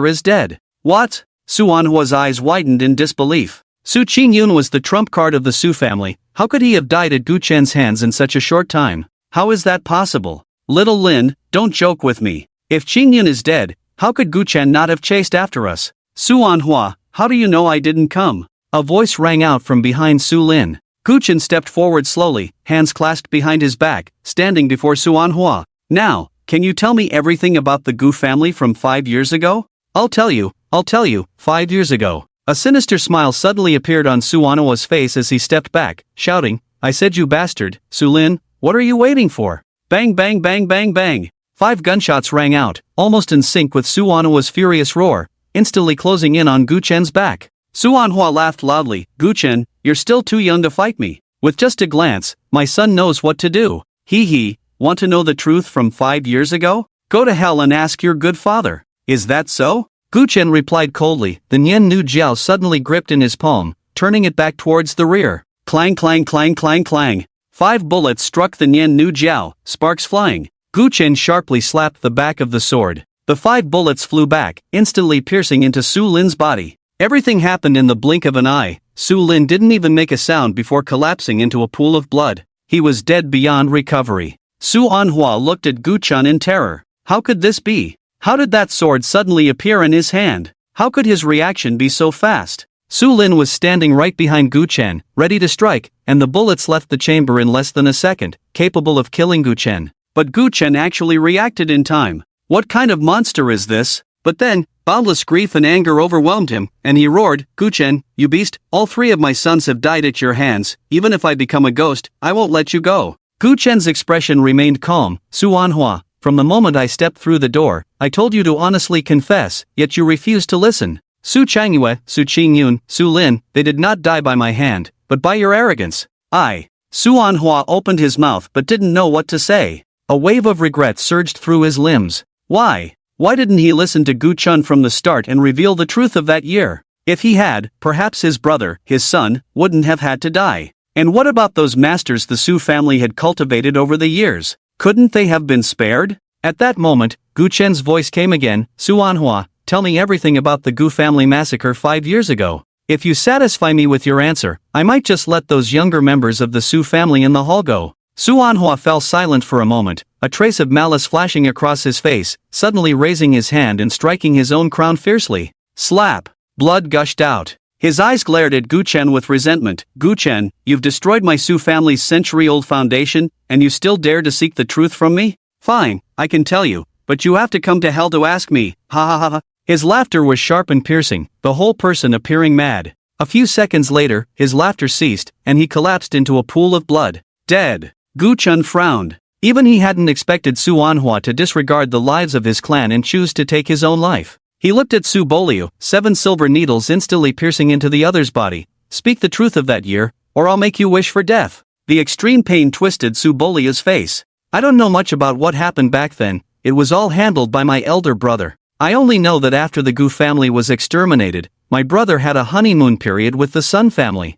is dead. What? Su Anhua's eyes widened in disbelief. Su Qingyun was the trump card of the Su family. How could he have died at Gu Chen's hands in such a short time? How is that possible? Little Lin, don't joke with me. If Qingyun is dead, how could Gu Chen not have chased after us? Su Anhua, how do you know I didn't come? A voice rang out from behind Su Lin. Gu Chen stepped forward slowly, hands clasped behind his back, standing before Su Anhua. Now, can you tell me everything about the Gu family from 5 years ago? I'll tell you, 5 years ago. A sinister smile suddenly appeared on Su Anhua's face as he stepped back, shouting, I said you bastard, Su Lin, what are you waiting for? Bang bang bang bang bang. 5 gunshots rang out, almost in sync with Su Anhua's furious roar, instantly closing in on Gu Chen's back. Su Anhua laughed loudly, Gu Chen, you're still too young to fight me. With just a glance, my son knows what to do. Hee, want to know the truth from 5 years ago? Go to hell and ask your good father. Is that so? Gu Chen replied coldly. The Nian Nu Jiao suddenly gripped in his palm, turning it back towards the rear. Clang clang clang clang clang. 5 bullets struck the Nian Nu Jiao, sparks flying. Gu Chen sharply slapped the back of the sword. The 5 bullets flew back, instantly piercing into Su Lin's body. Everything happened in the blink of an eye. Su Lin didn't even make a sound before collapsing into a pool of blood. He was dead beyond recovery. Su Anhua looked at Gu Chen in terror. How could this be? How did that sword suddenly appear in his hand? How could his reaction be so fast? Su Lin was standing right behind Gu Chen, ready to strike, and the bullets left the chamber in less than a second, capable of killing Gu Chen. But Gu Chen actually reacted in time. What kind of monster is this? But then, boundless grief and anger overwhelmed him, and he roared, Gu Chen, you beast, all 3 of my sons have died at your hands. Even if I become a ghost, I won't let you go. Gu Chen's expression remained calm. Su Anhua, from the moment I stepped through the door, I told you to honestly confess, yet you refused to listen. Su Changyue, Su Qingyun, Su Lin, they did not die by my hand, but by your arrogance. Su Anhua opened his mouth but didn't know what to say. A wave of regret surged through his limbs. Why? Why didn't he listen to Gu Chun from the start and reveal the truth of that year? If he had, perhaps his brother, his son, wouldn't have had to die. And what about those masters the Su family had cultivated over the years? Couldn't they have been spared? At that moment, Gu Chen's voice came again, Su Anhua, tell me everything about the Gu family massacre 5 years ago. If you satisfy me with your answer, I might just let those younger members of the Su family in the hall go. Su Anhua fell silent for a moment, a trace of malice flashing across his face, suddenly raising his hand and striking his own crown fiercely. Slap! Blood gushed out. His eyes glared at Gu Chen with resentment. Gu Chen, you've destroyed my Su family's century-old foundation, and you still dare to seek the truth from me? Fine, I can tell you, but you have to come to hell to ask me. Ha ha ha ha. His laughter was sharp and piercing, the whole person appearing mad. A few seconds later, his laughter ceased, and he collapsed into a pool of blood. Dead. Gu Chen frowned. Even he hadn't expected Su Anhua to disregard the lives of his clan and choose to take his own life. He looked at Su Bolio, 7 silver needles instantly piercing into the other's body. Speak the truth of that year, or I'll make you wish for death. The extreme pain twisted Su Bolio's face. I don't know much about what happened back then, it was all handled by my elder brother. I only know that after the Gu family was exterminated, my brother had a honeymoon period with the Sun family.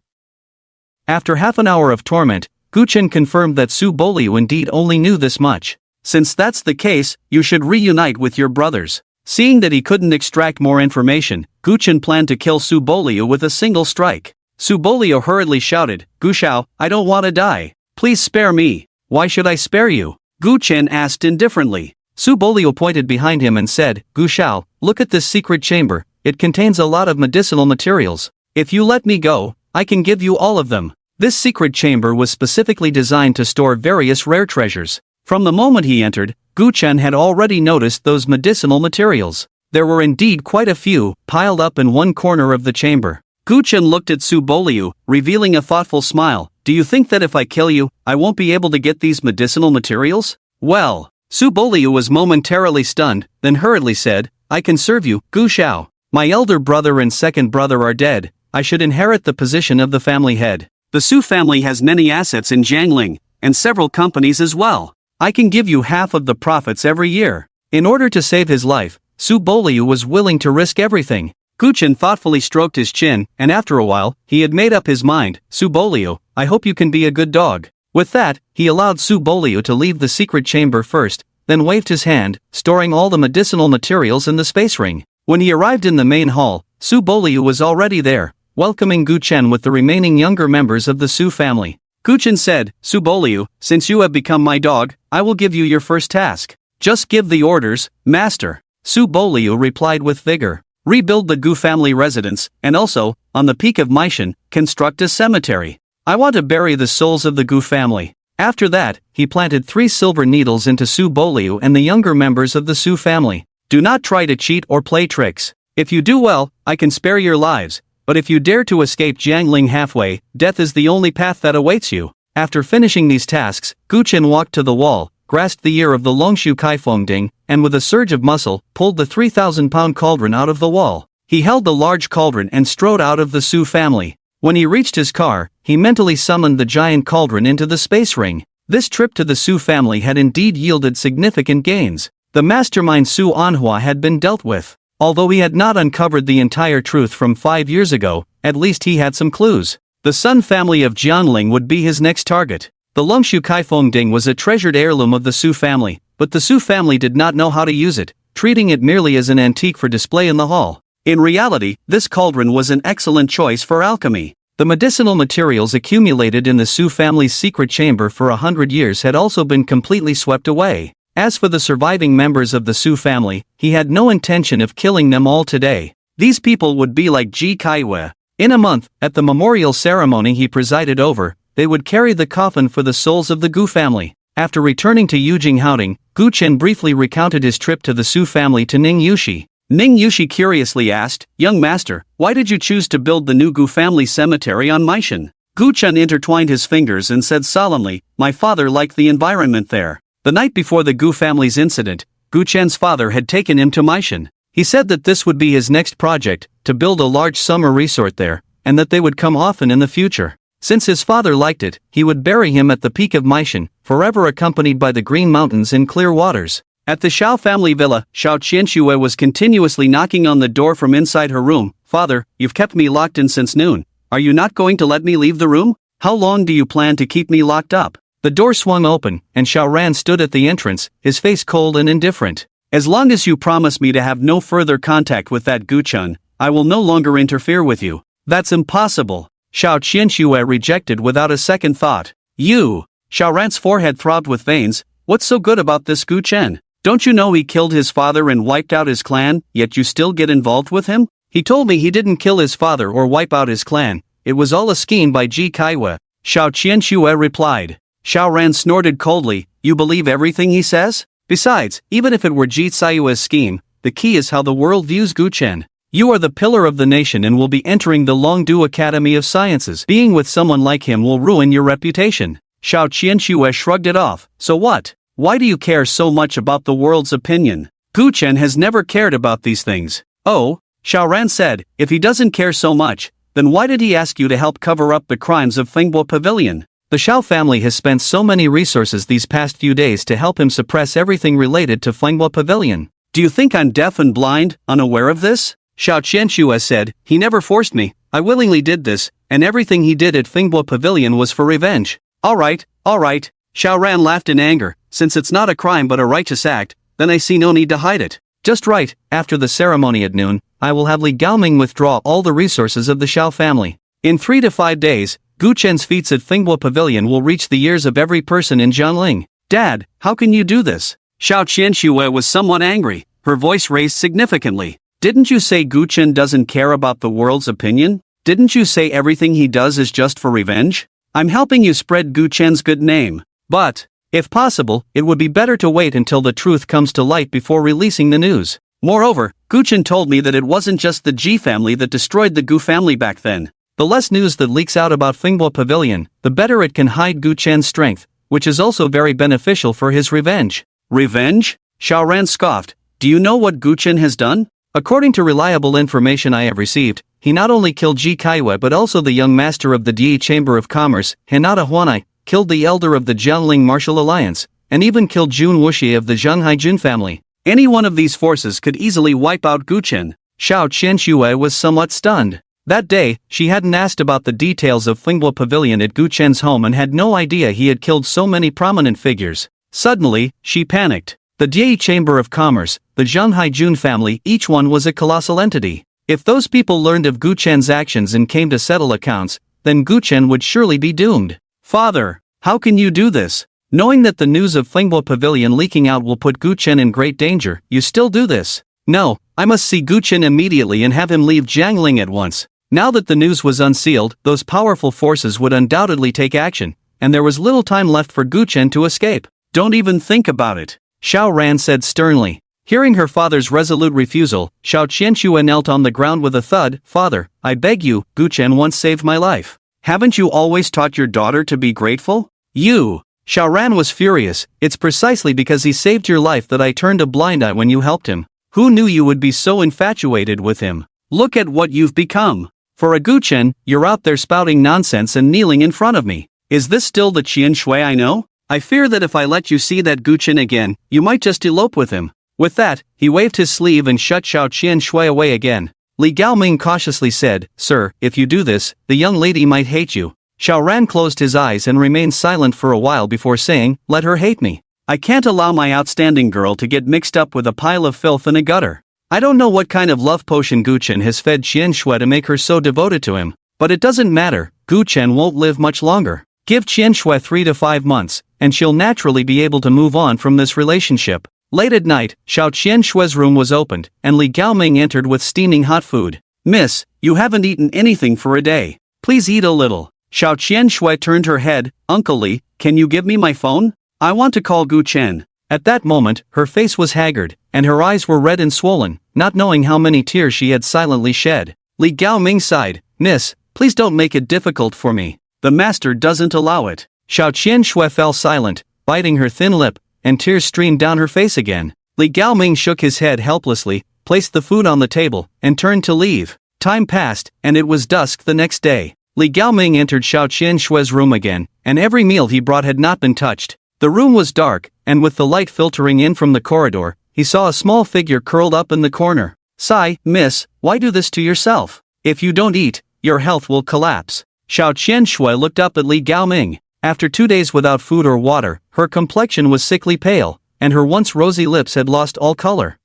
After half an hour of torment, Gu Chen confirmed that Su Bolio indeed only knew this much. Since that's the case, you should reunite with your brothers. Seeing that he couldn't extract more information, Gu Chen planned to kill Su Bolio with a single strike. Su Bolio hurriedly shouted, Gu Shao, I don't want to die. Please spare me. Why should I spare you? Gu Chen asked indifferently. Su Bolio pointed behind him and said, Gu Shao, look at this secret chamber, it contains a lot of medicinal materials. If you let me go, I can give you all of them. This secret chamber was specifically designed to store various rare treasures. From the moment he entered, Gu Chen had already noticed those medicinal materials. There were indeed quite a few, piled up in one corner of the chamber. Gu Chen looked at Su Bolio, revealing a thoughtful smile. Do you think that if I kill you, I won't be able to get these medicinal materials? Well, Su Bolio was momentarily stunned, then hurriedly said, I can serve you, Gu Shao. My elder brother and second brother are dead, I should inherit the position of the family head. The Su family has many assets in Jiangling, and several companies as well. I can give you half of the profits every year. In order to save his life, Su Bolio was willing to risk everything. Gu Chen thoughtfully stroked his chin, and after a while, he had made up his mind. Su Bolio, I hope you can be a good dog. With that, he allowed Su Bolio to leave the secret chamber first, then waved his hand, storing all the medicinal materials in the space ring. When he arrived in the main hall, Su Bolio was already there, welcoming Gu Chen with the remaining younger members of the Su family. Gu Chen said, Su Bolio, since you have become my dog, I will give you your first task. Just give the orders, master. Su Bolio replied with vigor. Rebuild the Gu family residence, and also, on the peak of Maishan, construct a cemetery. I want to bury the souls of the Gu family. After that, he planted 3 silver needles into Su Bolio and the younger members of the Su family. Do not try to cheat or play tricks. If you do well, I can spare your lives. But if you dare to escape Jiangling halfway, death is the only path that awaits you. After finishing these tasks, Gu Chen walked to the wall, grasped the ear of the Longshu Kaifengding, and with a surge of muscle, pulled the 3,000-pound cauldron out of the wall. He held the large cauldron and strode out of the Su family. When he reached his car, he mentally summoned the giant cauldron into the space ring. This trip to the Su family had indeed yielded significant gains. The mastermind Su Anhua had been dealt with. Although he had not uncovered the entire truth from 5 years ago, at least he had some clues. The Sun family of Jiangling would be his next target. The Longshu Kaifengding was a treasured heirloom of the Su family, but the Su family did not know how to use it, treating it merely as an antique for display in the hall. In reality, this cauldron was an excellent choice for alchemy. The medicinal materials accumulated in the Su family's secret chamber for 100 years had also been completely swept away. As for the surviving members of the Su family, he had no intention of killing them all today. These people would be like Ji Kaiwe. In a month, at the memorial ceremony he presided over, they would carry the coffin for the souls of the Gu family. After returning to Yujing Haoding, Gu Chen briefly recounted his trip to the Su family to Ning Yushi. Ning Yushi curiously asked, "Young master, why did you choose to build the new Gu family cemetery on Maishan?" Gu Chen intertwined his fingers and said solemnly, "My father liked the environment there." The night before the Gu family's incident, Gu Chen's father had taken him to Maishan. He said that this would be his next project, to build a large summer resort there, and that they would come often in the future. Since his father liked it, he would bury him at the peak of Maishan, forever accompanied by the green mountains and clear waters. At the Xiao family villa, Xiao Qianxue was continuously knocking on the door from inside her room. "Father, you've kept me locked in since noon. Are you not going to let me leave the room? How long do you plan to keep me locked up?" The door swung open, and Xiao Ran stood at the entrance, his face cold and indifferent. "As long as you promise me to have no further contact with that Gu Chun, I will no longer interfere with you." "That's impossible," Xiao Qianxue rejected without a second thought. "You!" Xiao Ran's forehead throbbed with veins. "What's so good about this Gu Chen? Don't you know he killed his father and wiped out his clan, yet you still get involved with him?" "He told me he didn't kill his father or wipe out his clan. It was all a scheme by Ji Kaiwe," Xiao Qianxue replied. Xiao Ran snorted coldly. "You believe everything he says? Besides, even if it were Ji Caiyue's scheme, the key is how the world views Gu Chen. You are the pillar of the nation and will be entering the Longdu Academy of Sciences. Being with someone like him will ruin your reputation." Xiao Qianxue shrugged it off. "So what? Why do you care so much about the world's opinion? Gu Chen has never cared about these things." "Oh," Xiao Ran said, "if he doesn't care so much, then why did he ask you to help cover up the crimes of Fengbo Pavilion?" The Xiao family has spent so many resources these past few days to help him suppress everything related to Fengbo Pavilion. "Do you think I'm deaf and blind, unaware of this?" Xiao Qianxue said, "He never forced me, I willingly did this, and everything he did at Fengbo Pavilion was for revenge." All right, Xiao Ran laughed in anger. "Since it's not a crime but a righteous act, then I see no need to hide it." "Just right, after the ceremony at noon, I will have Li Gaoming withdraw all the resources of the Xiao family. In 3 to 5 days, Gu Chen's feats at Fengbo Pavilion will reach the ears of every person in Jiangling." "Dad, how can you do this?" Xiao Qianxue was somewhat angry, her voice raised significantly. "Didn't you say Gu Chen doesn't care about the world's opinion? Didn't you say everything he does is just for revenge? I'm helping you spread Gu Chen's good name. But, if possible, it would be better to wait until the truth comes to light before releasing the news. Moreover, Gu Chen told me that it wasn't just the Ji family that destroyed the Gu family back then. The less news that leaks out about Fengbo Pavilion, the better it can hide Gu Chen's strength, which is also very beneficial for his revenge." "Revenge?" Xiao Ran scoffed. "Do you know what Gu Chen has done?" "According to reliable information I have received, he not only killed Ji Kaiwe but also the young master of the Di Chamber of Commerce, Hinata Huanai, killed the elder of the Jiangling Martial Alliance, and even killed Jun Wuxi of the Zhang Jun family. Any one of these forces could easily wipe out Gu Chen." Xiao Qianxue was somewhat stunned. That day, she hadn't asked about the details of Fengbo Pavilion at Gu Chen's home and had no idea he had killed so many prominent figures. Suddenly, she panicked. The Di Chamber of Commerce, the Zhang Jun family, each one was a colossal entity. If those people learned of Gu Chen's actions and came to settle accounts, then Gu Chen would surely be doomed. "Father, how can you do this? Knowing that the news of Fengbo Pavilion leaking out will put Gu Chen in great danger, you still do this?" "No, I must see Gu Chen immediately and have him leave Jiangling at once." Now that the news was unsealed, those powerful forces would undoubtedly take action, and there was little time left for Gu Chen to escape. "Don't even think about it," Xiao Ran said sternly. Hearing her father's resolute refusal, Xiao Qianxue knelt on the ground with a thud. "Father, I beg you, Gu Chen once saved my life. Haven't you always taught your daughter to be grateful?" "You!" Xiao Ran was furious. "It's precisely because he saved your life that I turned a blind eye when you helped him. Who knew you would be so infatuated with him? Look at what you've become. For a Gu Chen, you're out there spouting nonsense and kneeling in front of me. Is this still the Qian Shui I know? I fear that if I let you see that Gu Chen again, you might just elope with him." With that, he waved his sleeve and shut Xiao Qianxue away again. Li Gaoming cautiously said, "Sir, if you do this, the young lady might hate you." Xiao Ran closed his eyes and remained silent for a while before saying, "Let her hate me. I can't allow my outstanding girl to get mixed up with a pile of filth in a gutter. I don't know what kind of love potion Gu Chen has fed Qianxue to make her so devoted to him, but it doesn't matter, Gu Chen won't live much longer. Give Qianxue 3 to 5 months, and she'll naturally be able to move on from this relationship. Late at night, Xiao Qianshue's room was opened, and Li Gaoming entered with steaming hot food. Miss, you haven't eaten anything for a day. Please eat a little. Xiao Qianxue turned her head. Uncle Li, can you give me my phone? I want to call Gu Chen. At that moment, her face was haggard, and her eyes were red and swollen, not knowing how many tears she had silently shed. Li Gaoming sighed. Miss, please don't make it difficult for me. The master doesn't allow it. Xiao Qianxue fell silent, biting her thin lip, and tears streamed down her face again. Li Gaoming shook his head helplessly, placed the food on the table, and turned to leave. Time passed, and it was dusk the next day. Li Gaoming entered Xiao Qianshue's room again, and every meal he brought had not been touched. The room was dark, and with the light filtering in from the corridor, he saw a small figure curled up in the corner. Sigh, miss, why do this to yourself? If you don't eat, your health will collapse. Xiao Qianxue looked up at Li Gaoming. After 2 days without food or water, her complexion was sickly pale, and her once rosy lips had lost all color.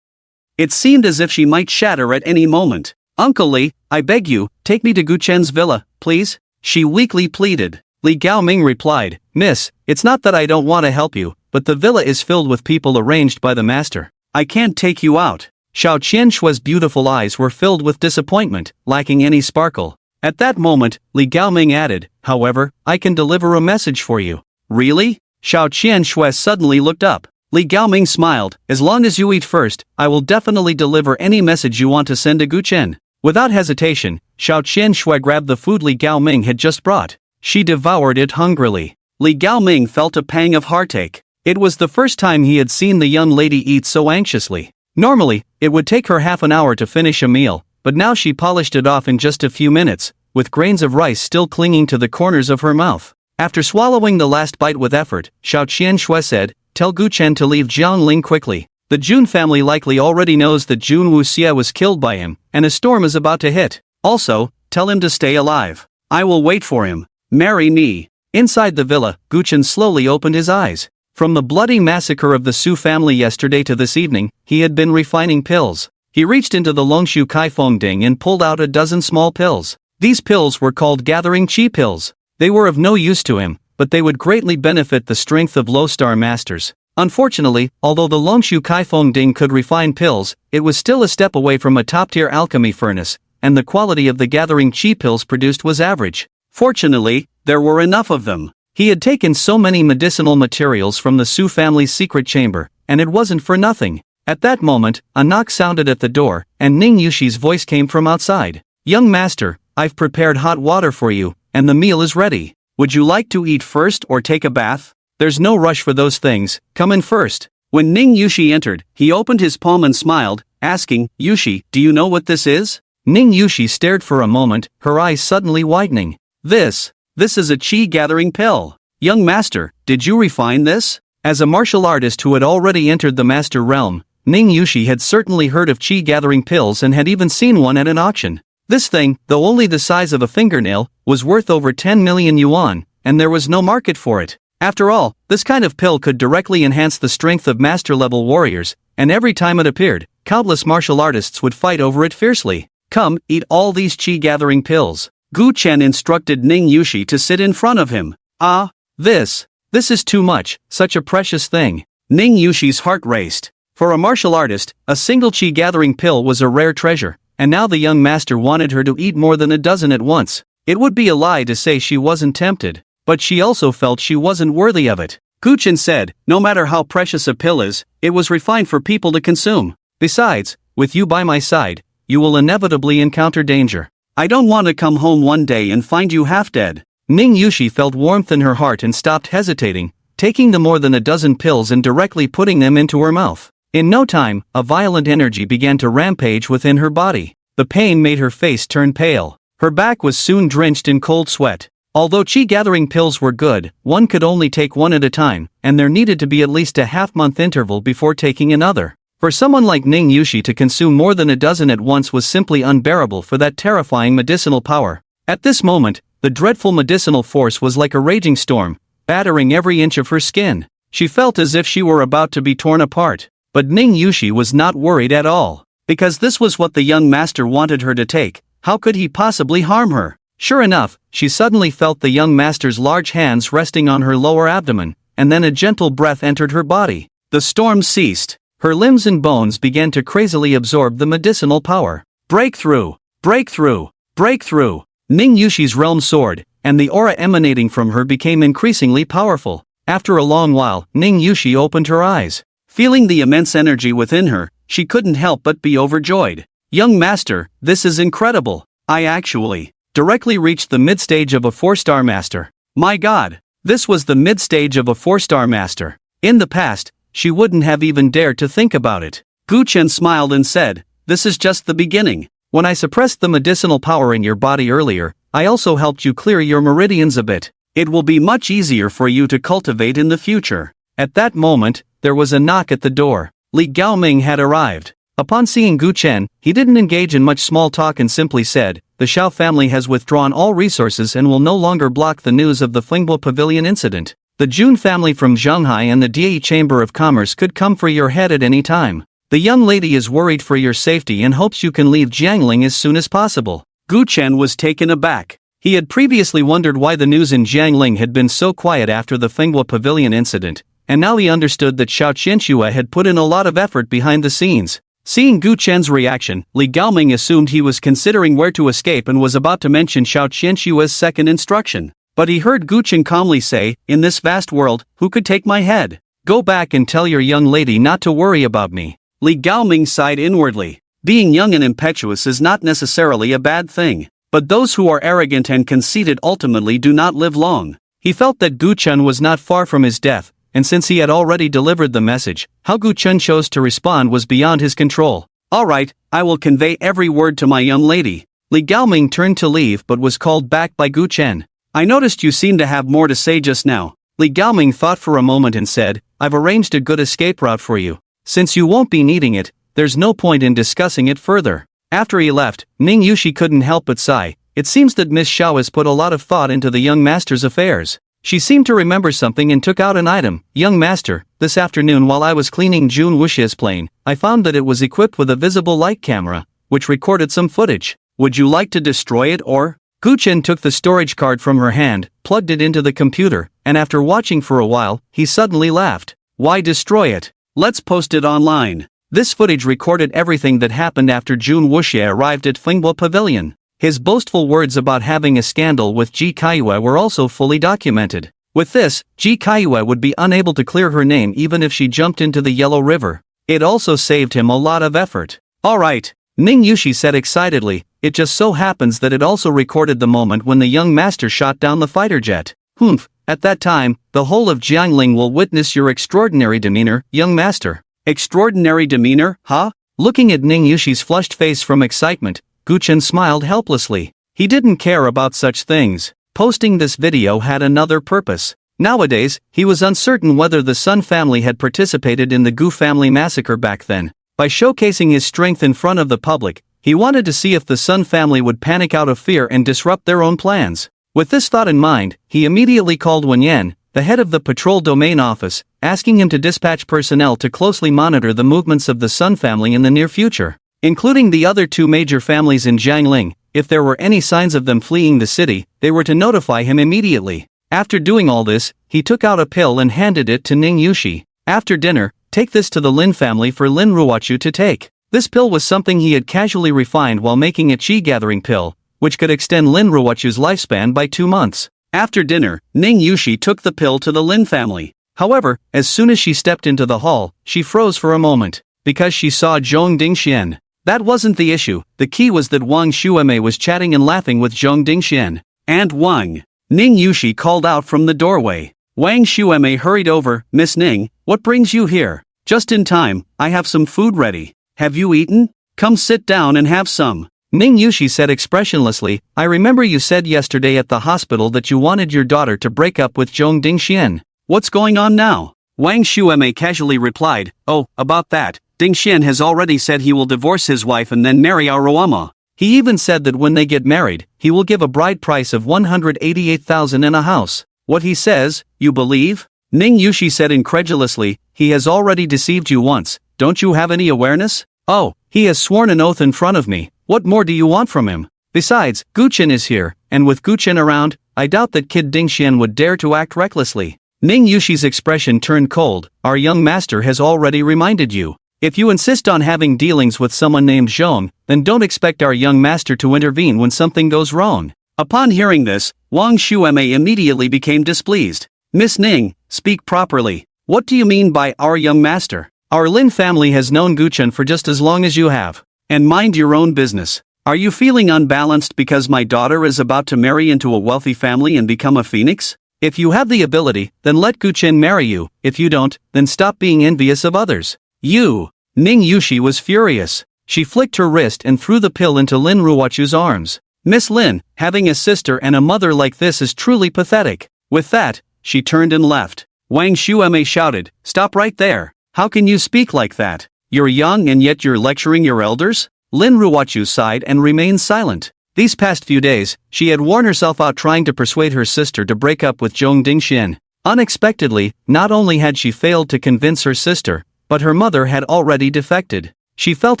It seemed as if she might shatter at any moment. Uncle Li, I beg you, take me to Gu Chen's villa, please? She weakly pleaded. Li Gaoming replied, Miss, it's not that I don't want to help you, but the villa is filled with people arranged by the master. I can't take you out. Xiao Qianshue's beautiful eyes were filled with disappointment, lacking any sparkle. At that moment, Li Gaoming added, however, I can deliver a message for you. Really? Xiao Qianxue suddenly looked up. Li Gaoming smiled, as long as you eat first, I will definitely deliver any message you want to send to Gu Chen. Without hesitation, Xiao Qianxue grabbed the food Li Gaoming had just brought. She devoured it hungrily. Li Gaoming felt a pang of heartache. It was the first time he had seen the young lady eat so anxiously. Normally, it would take her half an hour to finish a meal, but now she polished it off in just a few minutes, with grains of rice still clinging to the corners of her mouth. After swallowing the last bite with effort, Xiao Qianxue said, Tell Gu Chen to leave Jiangling quickly. The Jun family likely already knows that Jun Wuxie was killed by him, and a storm is about to hit. Also, tell him to stay alive. I will wait for him. Marry me. Inside the villa, Gu Chen slowly opened his eyes. From the bloody massacre of the Su family yesterday to this evening, he had been refining pills. He reached into the Longshu Kaifeng Ding and pulled out a dozen small pills. These pills were called gathering chi pills. They were of no use to him, but they would greatly benefit the strength of low-star masters. Unfortunately, although the Longshu Kaifeng Ding could refine pills, it was still a step away from a top-tier alchemy furnace, and the quality of the gathering chi pills produced was average. Fortunately, there were enough of them. He had taken so many medicinal materials from the Su family's secret chamber, and it wasn't for nothing. At that moment, a knock sounded at the door, and Ning Yushi's voice came from outside. Young master, I've prepared hot water for you, and the meal is ready. Would you like to eat first or take a bath? There's no rush for those things, come in first. When Ning Yushi entered, he opened his palm and smiled, asking, Yushi, do you know what this is? Ning Yushi stared for a moment, her eyes suddenly widening. This is a chi-gathering pill. Young master, did you refine this? As a martial artist who had already entered the master realm, Ning Yushi had certainly heard of chi-gathering pills and had even seen one at an auction. This thing, though only the size of a fingernail, was worth over 10 million yuan, and there was no market for it. After all, this kind of pill could directly enhance the strength of master-level warriors, and every time it appeared, countless martial artists would fight over it fiercely. Come, eat all these chi-gathering pills. Gu Chen instructed Ning Yushi to sit in front of him. Ah, this is too much, such a precious thing. Ning Yushi's heart raced. For a martial artist, a single chi-gathering pill was a rare treasure, and now the young master wanted her to eat more than a dozen at once. It would be a lie to say she wasn't tempted, but she also felt she wasn't worthy of it. Gu Chen said, no matter how precious a pill is, it was refined for people to consume. Besides, with you by my side, you will inevitably encounter danger. I don't want to come home one day and find you half dead. Ning Yushi felt warmth in her heart and stopped hesitating, taking the more than a dozen pills and directly putting them into her mouth. In no time, a violent energy began to rampage within her body. The pain made her face turn pale. Her back was soon drenched in cold sweat. Although chi-gathering pills were good, one could only take one at a time, and there needed to be at least a half-month interval before taking another. For someone like Ning Yushi to consume more than a dozen at once was simply unbearable for that terrifying medicinal power. At this moment, the dreadful medicinal force was like a raging storm, battering every inch of her skin. She felt as if she were about to be torn apart. But Ning Yushi was not worried at all. Because this was what the young master wanted her to take, how could he possibly harm her? Sure enough, she suddenly felt the young master's large hands resting on her lower abdomen, and then a gentle breath entered her body. The storm ceased. Her limbs and bones began to crazily absorb the medicinal power. Breakthrough! Breakthrough! Breakthrough! Ning Yushi's realm soared, and the aura emanating from her became increasingly powerful. After a long while, Ning Yushi opened her eyes. Feeling the immense energy within her, she couldn't help but be overjoyed. Young master, this is incredible. I actually directly reached the mid-stage of a 4-star master. My god, this was the mid-stage of a 4-star master. In the past, she wouldn't have even dared to think about it. Gu Chen smiled and said, this is just the beginning. When I suppressed the medicinal power in your body earlier, I also helped you clear your meridians a bit. It will be much easier for you to cultivate in the future. At that moment, there was a knock at the door. Li Gaoming had arrived. Upon seeing Gu Chen, he didn't engage in much small talk and simply said, the Xiao family has withdrawn all resources and will no longer block the news of the Flinghua Pavilion incident. The Jun family from Shanghai and the Die Chamber of Commerce could come for your head at any time. The young lady is worried for your safety and hopes you can leave Jiangling as soon as possible. Gu Chen was taken aback. He had previously wondered why the news in Jiangling had been so quiet after the Flinghua Pavilion incident, and now he understood that Xiao Qianxue had put in a lot of effort behind the scenes. Seeing Gu Chen's reaction, Li Gaoming assumed he was considering where to escape and was about to mention Xiao Qianxue's second instruction. But he heard Gu Chen calmly say, in this vast world, who could take my head? Go back and tell your young lady not to worry about me. Li Gaoming sighed inwardly. Being young and impetuous is not necessarily a bad thing, but those who are arrogant and conceited ultimately do not live long. He felt that Gu Chen was not far from his death, and since he had already delivered the message, how Gu Chen chose to respond was beyond his control. Alright, I will convey every word to my young lady. Li Gaoming turned to leave but was called back by Gu Chen. I noticed you seem to have more to say just now. Li Gaoming thought for a moment and said, I've arranged a good escape route for you. Since you won't be needing it, there's no point in discussing it further. After he left, Ning Yushi couldn't help but sigh. It seems that Miss Xiao has put a lot of thought into the young master's affairs. She seemed to remember something and took out an item. Young master, this afternoon while I was cleaning Jun Wuxie's plane, I found that it was equipped with a visible light camera, which recorded some footage. Would you like to destroy it or? Gu Chen took the storage card from her hand, plugged it into the computer, and after watching for a while, he suddenly laughed. Why destroy it? Let's post it online. This footage recorded everything that happened after Jun Wuxie arrived at Flinghua Pavilion. His boastful words about having a scandal with Ji Kaiyue were also fully documented. With this, Ji Kaiyue would be unable to clear her name even if she jumped into the Yellow River. It also saved him a lot of effort. Alright, Ning Yushi said excitedly, it just so happens that it also recorded the moment when the young master shot down the fighter jet. Humph, at that time, the whole of Jiangling will witness your extraordinary demeanor, young master. Extraordinary demeanor, huh? Looking at Ning Yushi's flushed face from excitement, Gu Chen smiled helplessly. He didn't care about such things. Posting this video had another purpose. Nowadays, he was uncertain whether the Sun family had participated in the Gu family massacre back then. By showcasing his strength in front of the public, he wanted to see if the Sun family would panic out of fear and disrupt their own plans. With this thought in mind, he immediately called Wen Yan, the head of the Patrol Domain Office, asking him to dispatch personnel to closely monitor the movements of the Sun family in the near future, including the other two major families in Jiangling. If there were any signs of them fleeing the city, they were to notify him immediately. After doing all this, he took out a pill and handed it to Ning Yushi. After dinner, take this to the Lin family for Lin Ruochu to take. This pill was something he had casually refined while making a chi-gathering pill, which could extend Lin Ruochu's lifespan by 2 months. After dinner, Ning Yushi took the pill to the Lin family. However, as soon as she stepped into the hall, she froze for a moment, because she saw Zhong Dingxian. That wasn't the issue, the key was that Wang Xuemei was chatting and laughing with Zhong Dingxian. And Wang. Ning Yushi called out from the doorway. Wang Xuemei hurried over. Miss Ning, what brings you here? Just in time, I have some food ready. Have you eaten? Come sit down and have some. Ning Yushi said expressionlessly, I remember you said yesterday at the hospital that you wanted your daughter to break up with Zhong Dingxian. What's going on now? Wang Xuemei casually replied, oh, about that, Dingxian has already said he will divorce his wife and then marry our Ruama. He even said that when they get married, he will give a bride price of 188,000 and a house. What he says, you believe? Ning Yushi said incredulously, he has already deceived you once, don't you have any awareness? Oh, he has sworn an oath in front of me, what more do you want from him? Besides, Guchen is here, and with Guchen around, I doubt that Kid Dingxian would dare to act recklessly. Ning Yushi's expression turned cold. Our young master has already reminded you. If you insist on having dealings with someone named Zhong, then don't expect our young master to intervene when something goes wrong. Upon hearing this, Wang Xueme immediately became displeased. Miss Ning, speak properly. What do you mean by our young master? Our Lin family has known Guchen for just as long as you have. And mind your own business. Are you feeling unbalanced because my daughter is about to marry into a wealthy family and become a phoenix? If you have the ability, then let Guchen marry you. If you don't, then stop being envious of others. You! Ning Yushi was furious. She flicked her wrist and threw the pill into Lin Ruochu's arms. Miss Lin, having a sister and a mother like this is truly pathetic. With that, she turned and left. Wang Xueme shouted, "Stop right there. How can you speak like that? You're young and yet you're lecturing your elders?" Lin Ruochu sighed and remained silent. These past few days, she had worn herself out trying to persuade her sister to break up with Zhong Dingxian. Unexpectedly, not only had she failed to convince her sister, but her mother had already defected. She felt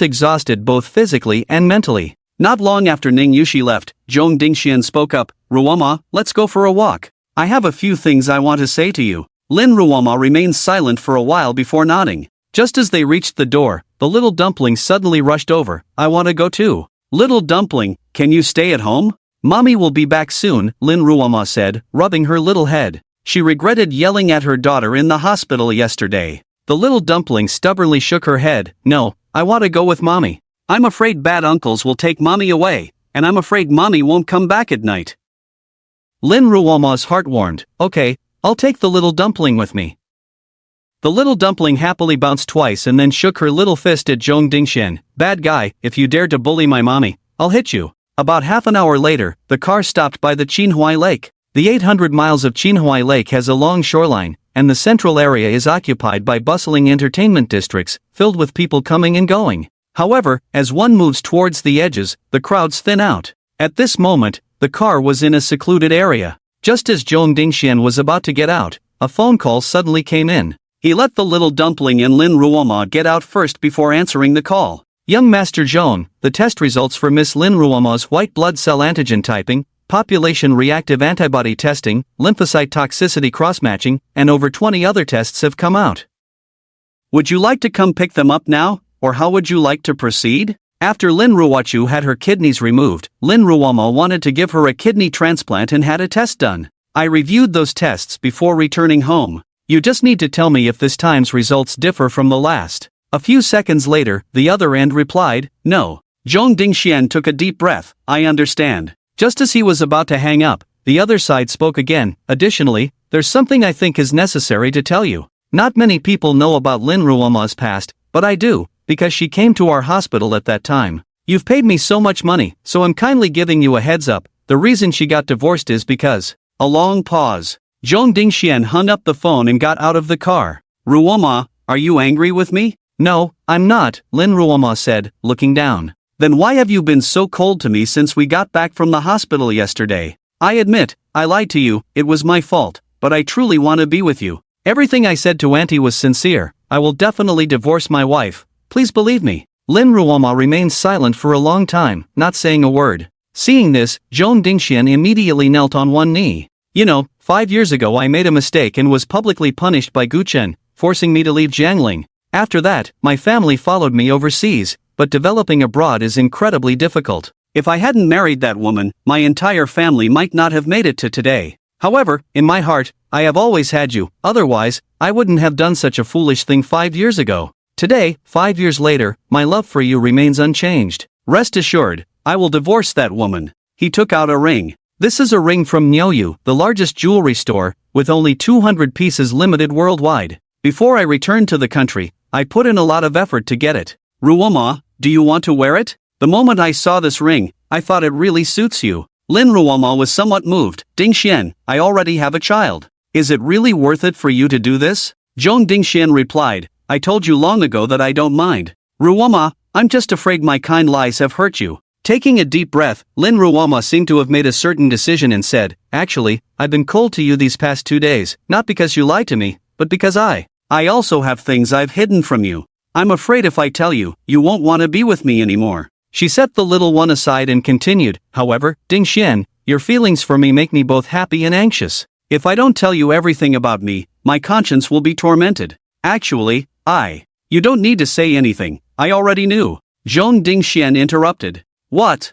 exhausted both physically and mentally. Not long after Ning Yushi left, Zhong Dingxian spoke up, "Ruoma, let's go for a walk. I have a few things I want to say to you." Lin Ruoma remained silent for a while before nodding. Just as they reached the door, the little dumpling suddenly rushed over. "I want to go too." "Little dumpling, can you stay at home?" "Mommy will be back soon," Lin Ruoma said, rubbing her little head. She regretted yelling at her daughter in the hospital yesterday. The little dumpling stubbornly shook her head. "No, I want to go with Mommy. I'm afraid bad uncles will take Mommy away, and I'm afraid Mommy won't come back at night." Lin Ruoma's heart warmed. "Okay, I'll take the little dumpling with me." The little dumpling happily bounced twice and then shook her little fist at Zhong Dingxian. "Bad guy, if you dare to bully my mommy, I'll hit you." About half an hour later, the car stopped by the Qinhuai Lake. The 800 miles of Qinhuai Lake has a long shoreline, and the central area is occupied by bustling entertainment districts, filled with people coming and going. However, as one moves towards the edges, the crowds thin out. At this moment, the car was in a secluded area. Just as Zhong Dingxian was about to get out, a phone call suddenly came in. He let the little dumpling and Lin Ruoma get out first before answering the call. "Young Master Zhong, the test results for Miss Lin Ruoma's white blood cell antigen typing, population reactive antibody testing, lymphocyte toxicity cross-matching, and over 20 other tests have come out. Would you like to come pick them up now, or how would you like to proceed?" After Lin Ruochu had her kidneys removed, Lin Ruoma wanted to give her a kidney transplant and had a test done. "I reviewed those tests before returning home. You just need to tell me if this time's results differ from the last." A few seconds later, the other end replied, "No." Zhong Dingxian took a deep breath. "I understand." Just as he was about to hang up, the other side spoke again. "Additionally, there's something I think is necessary to tell you. Not many people know about Lin Ruoma's past, but I do, because she came to our hospital at that time. You've paid me so much money, so I'm kindly giving you a heads up. The reason she got divorced is because..." A long pause. Zhong Dingxian hung up the phone and got out of the car. "Ruoma, are you angry with me?" "No, I'm not," Lin Ruoma said, looking down. "Then why have you been so cold to me since we got back from the hospital yesterday? I admit, I lied to you, it was my fault, but I truly want to be with you. Everything I said to Auntie was sincere. I will definitely divorce my wife. Please believe me." Lin Ruoma remained silent for a long time, not saying a word. Seeing this, Zhong Dingxian immediately knelt on one knee. "You know, 5 years ago I made a mistake and was publicly punished by Guchen, forcing me to leave Jiangling. After that, my family followed me overseas, but developing abroad is incredibly difficult. If I hadn't married that woman, my entire family might not have made it to today. However, in my heart, I have always had you, otherwise, I wouldn't have done such a foolish thing 5 years ago. Today, 5 years later, my love for you remains unchanged. Rest assured, I will divorce that woman." He took out a ring. "This is a ring from Nyoyu, the largest jewelry store, with only 200 pieces limited worldwide. Before I returned to the country, I put in a lot of effort to get it. Ruoma, do you want to wear it? The moment I saw this ring, I thought it really suits you." Lin Ruoma was somewhat moved. "Dingxian, I already have a child. Is it really worth it for you to do this?" Zhong Dingxian replied, "I told you long ago that I don't mind. Ruoma, I'm just afraid my kind lies have hurt you." Taking a deep breath, Lin Ruoma seemed to have made a certain decision and said, "Actually, I've been cold to you these past 2 days, not because you lied to me, but because I also have things I've hidden from you. I'm afraid if I tell you, you won't want to be with me anymore." She set the little one aside and continued, however, Ding Xian, your feelings for me make me both happy and anxious. If I don't tell you everything about me, my conscience will be tormented. Actually, You don't need to say anything, I already knew. Zhong Dingxian interrupted. What?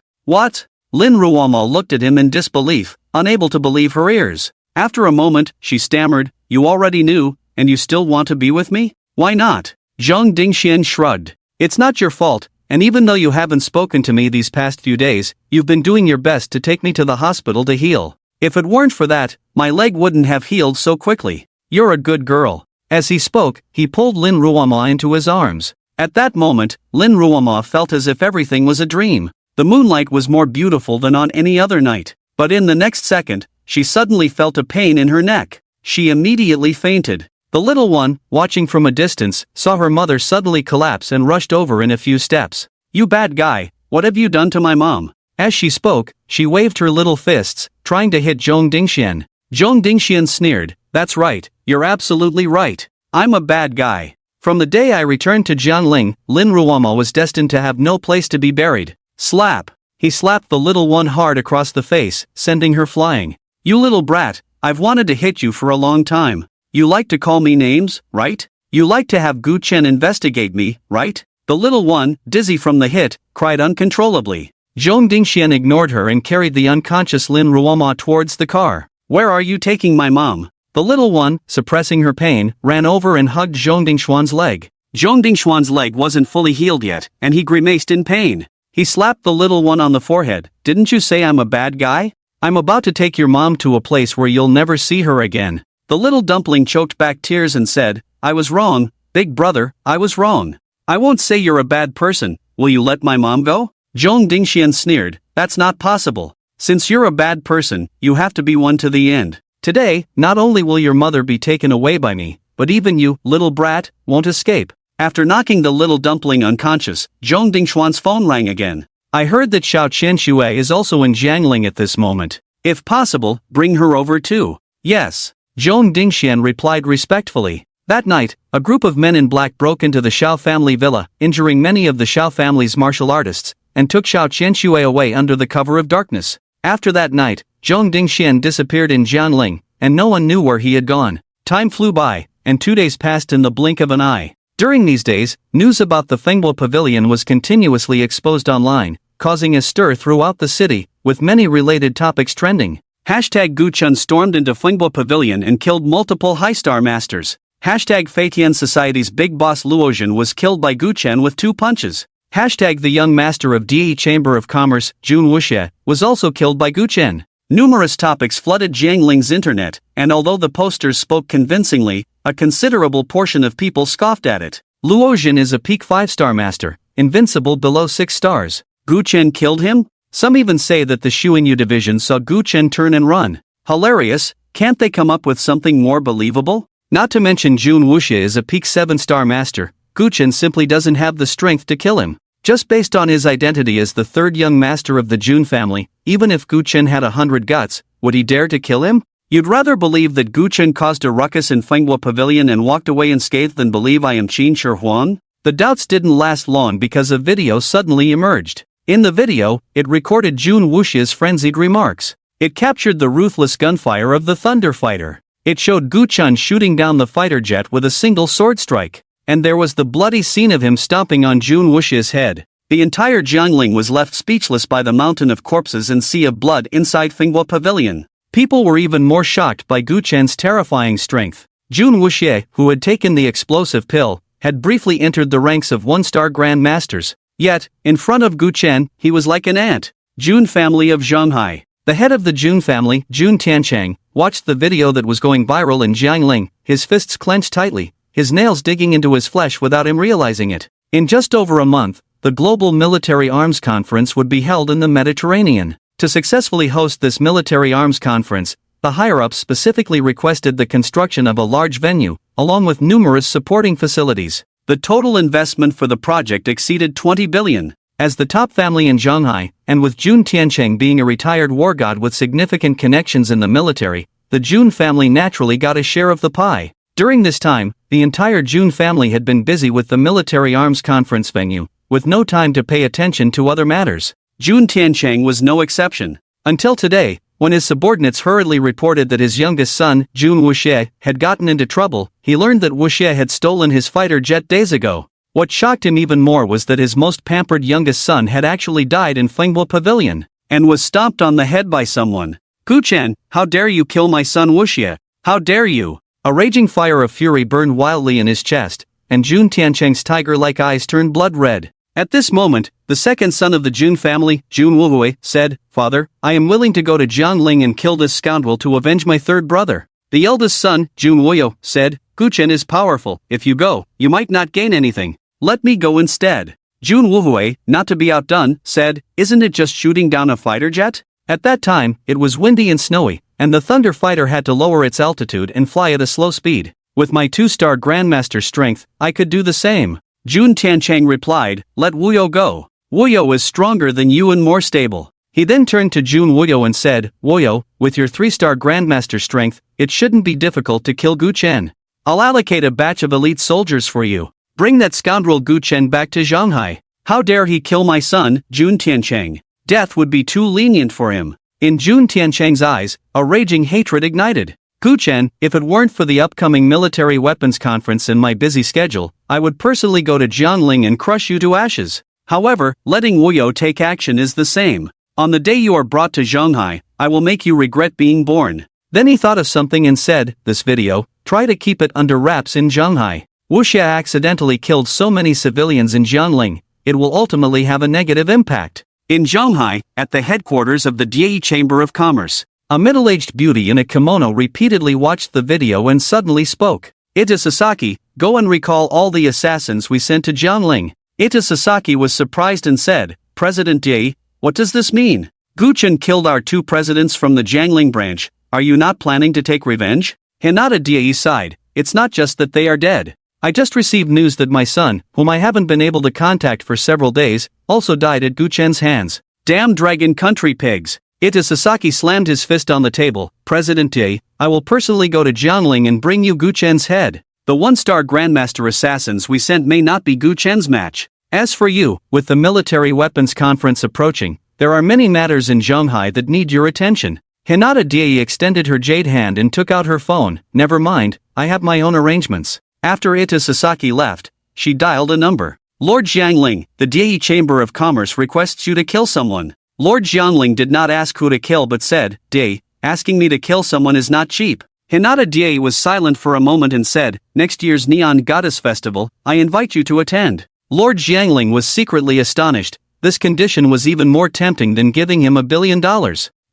Lin Ruomo looked at him in disbelief, unable to believe her ears. After a moment, she stammered, you already knew, and you still want to be with me? Why not? Zhong Dingxian shrugged. It's not your fault, and even though you haven't spoken to me these past few days, you've been doing your best to take me to the hospital to heal. If it weren't for that, my leg wouldn't have healed so quickly. You're a good girl. As he spoke, he pulled Lin Ruomo into his arms. At that moment, Lin Ruomo felt as if everything was a dream. The moonlight was more beautiful than on any other night. But in the next second, she suddenly felt a pain in her neck. She immediately fainted. The little one, watching from a distance, saw her mother suddenly collapse and rushed over in a few steps. You bad guy, what have you done to my mom? As she spoke, she waved her little fists, trying to hit Zhong Dingxian. Zhong Dingxian sneered, that's right, you're absolutely right. I'm a bad guy. From the day I returned to Jiangling, Lin Ruomo was destined to have no place to be buried. Slap! He slapped the little one hard across the face, sending her flying. You little brat, I've wanted to hit you for a long time. You like to call me names, right? You like to have Gu Chen investigate me, right? The little one, dizzy from the hit, cried uncontrollably. Zhong Dingxian ignored her and carried the unconscious Lin Ruomo towards the car. Where are you taking my mom? The little one, suppressing her pain, ran over and hugged Zhong Dingxuan's leg. Zhong Dingxuan's leg wasn't fully healed yet, and he grimaced in pain. He slapped the little one on the forehead. Didn't you say I'm a bad guy? I'm about to take your mom to a place where you'll never see her again. The little dumpling choked back tears and said, I was wrong, big brother, I was wrong. I won't say you're a bad person, will you let my mom go? Zhong Dingxian sneered, that's not possible. Since you're a bad person, you have to be one to the end. Today, not only will your mother be taken away by me, but even you, little brat, won't escape. After knocking the little dumpling unconscious, Zhong Dingxuan's phone rang again. I heard that Xiao Qianxue is also in Jiangling at this moment. If possible, bring her over too. Yes. Zhong Dingxian replied respectfully. That night, a group of men in black broke into the Xiao family villa, injuring many of the Xiao family's martial artists, and took Xiao Qianxue away under the cover of darkness. After that night, Zhong Dingxian disappeared in Jiangling, and no one knew where he had gone. Time flew by, and 2 days passed in the blink of an eye. During these days, news about the Fenghua Pavilion was continuously exposed online, causing a stir throughout the city, with many related topics trending. Hashtag Guchun stormed into Fenghua Pavilion and killed multiple high-star masters. Hashtag Feitian Society's big boss Luozhen was killed by Guchen with 2 punches. Hashtag the young master of Die Chamber of Commerce, Jun Wuxie, was also killed by Guchen. Numerous topics flooded Jiangling's internet, and although the posters spoke convincingly, a considerable portion of people scoffed at it. Luozhen is a peak 5-star master, invincible below 6 stars. Guchen killed him? Some even say that the Xuanyu division saw Guchen turn and run. Hilarious, can't they come up with something more believable? Not to mention Jun Wuxie is a peak 7-star master. Guchen simply doesn't have the strength to kill him. Just based on his identity as the 3rd young master of the Jun family, even if Guchen had 100 guts, would he dare to kill him? You'd rather believe that Guchen caused a ruckus in Fenghua Pavilion and walked away unscathed than believe I am Qin Shi Huang? The doubts didn't last long because a video suddenly emerged. In the video, it recorded Jun Wuxie's frenzied remarks. It captured the ruthless gunfire of the Thunder Fighter. It showed Guchen shooting down the fighter jet with a single sword strike. And there was the bloody scene of him stomping on Jun Wuxie's head. The entire Jiangling was left speechless by the mountain of corpses and sea of blood inside Fenghua Pavilion. People were even more shocked by Guchen's terrifying strength. Jun Wuxie, who had taken the explosive pill, had briefly entered the ranks of 1-star Grand Masters. Yet, in front of Guchen, he was like an ant. Jun family of Zhanghai. The head of the Jun family, Jun Tiancheng, watched the video that was going viral in Jiangling, his fists clenched tightly, his nails digging into his flesh without him realizing it. In just over a month, the Global Military Arms Conference would be held in the Mediterranean. To successfully host this military arms conference, the higher-ups specifically requested the construction of a large venue, along with numerous supporting facilities. The total investment for the project exceeded 20 billion. As the top family in Zhanghai, and with Jun Tiancheng being a retired war god with significant connections in the military, the Jun family naturally got a share of the pie. During this time, the entire Jun family had been busy with the military arms conference venue, with no time to pay attention to other matters. Jun Tianchang was no exception. Until today, when his subordinates hurriedly reported that his youngest son, Jun Wuxie, had gotten into trouble, he learned that Wuxie had stolen his fighter jet days ago. What shocked him even more was that his most pampered youngest son had actually died in Fenghua Pavilion, and was stomped on the head by someone. Guchen, how dare you kill my son Wuxie? How dare you? A raging fire of fury burned wildly in his chest, and Jun Tiancheng's tiger-like eyes turned blood red. At this moment, the second son of the Jun family, Jun Wuhui, said, "Father, I am willing to go to Jiangling and kill this scoundrel to avenge my third brother." The eldest son, Jun Wuyo, said, "Guchen is powerful. If you go, you might not gain anything. Let me go instead." Jun Wuhui, not to be outdone, said, "Isn't it just shooting down a fighter jet?" At that time, it was windy and snowy, and the Thunder Fighter had to lower its altitude and fly at a slow speed. With my 2-star Grandmaster strength, I could do the same. Jun Tiancheng replied, "Let Wuyo go. Wuyo is stronger than you and more stable." He then turned to Jun Wuyo and said, "Wuyo, with your 3-star Grandmaster strength, it shouldn't be difficult to kill Gu Chen. I'll allocate a batch of elite soldiers for you. Bring that scoundrel Gu Chen back to Shanghai. How dare he kill my son, Jun Tiancheng? Death would be too lenient for him." In Jun Tiancheng's eyes, a raging hatred ignited. "Gu Chen, if it weren't for the upcoming military weapons conference and my busy schedule, I would personally go to Jiangling and crush you to ashes. However, letting Wuyo take action is the same. On the day you are brought to Shanghai, I will make you regret being born." Then he thought of something and said, "This video, try to keep it under wraps in Shanghai. Wuxia accidentally killed so many civilians in Jiangling, it will ultimately have a negative impact." In Shanghai, at the headquarters of the Dai Chamber of Commerce, a middle-aged beauty in a kimono repeatedly watched the video and suddenly spoke. "Ita Sasaki, go and recall all the assassins we sent to Jiangling." Ita Sasaki was surprised and said, "President Dai, what does this mean? Gu Chen killed our 2 presidents from the Jiangling branch. Are you not planning to take revenge?" Hinata Dai sighed, "It's not just that they are dead. I just received news that my son, whom I haven't been able to contact for several days, also died at Gu Chen's hands. Damn dragon country pigs." Ita Sasaki slammed his fist on the table. "President Dai, I will personally go to Jiangling and bring you Gu Chen's head. The 1-star Grandmaster assassins we sent may not be Gu Chen's match. As for you, with the military weapons conference approaching, there are many matters in Shanghai that need your attention." Hinata Dai extended her jade hand and took out her phone. "Never mind, I have my own arrangements." After Ita Sasaki left, she dialed a number. "Lord Jiangling, the Dai Chamber of Commerce requests you to kill someone." Lord Jiangling did not ask who to kill but said, "Dai, asking me to kill someone is not cheap." Hinata Dai was silent for a moment and said, "Next year's Neon Goddess Festival, I invite you to attend." Lord Jiangling was secretly astonished. This condition was even more tempting than giving him $1 billion.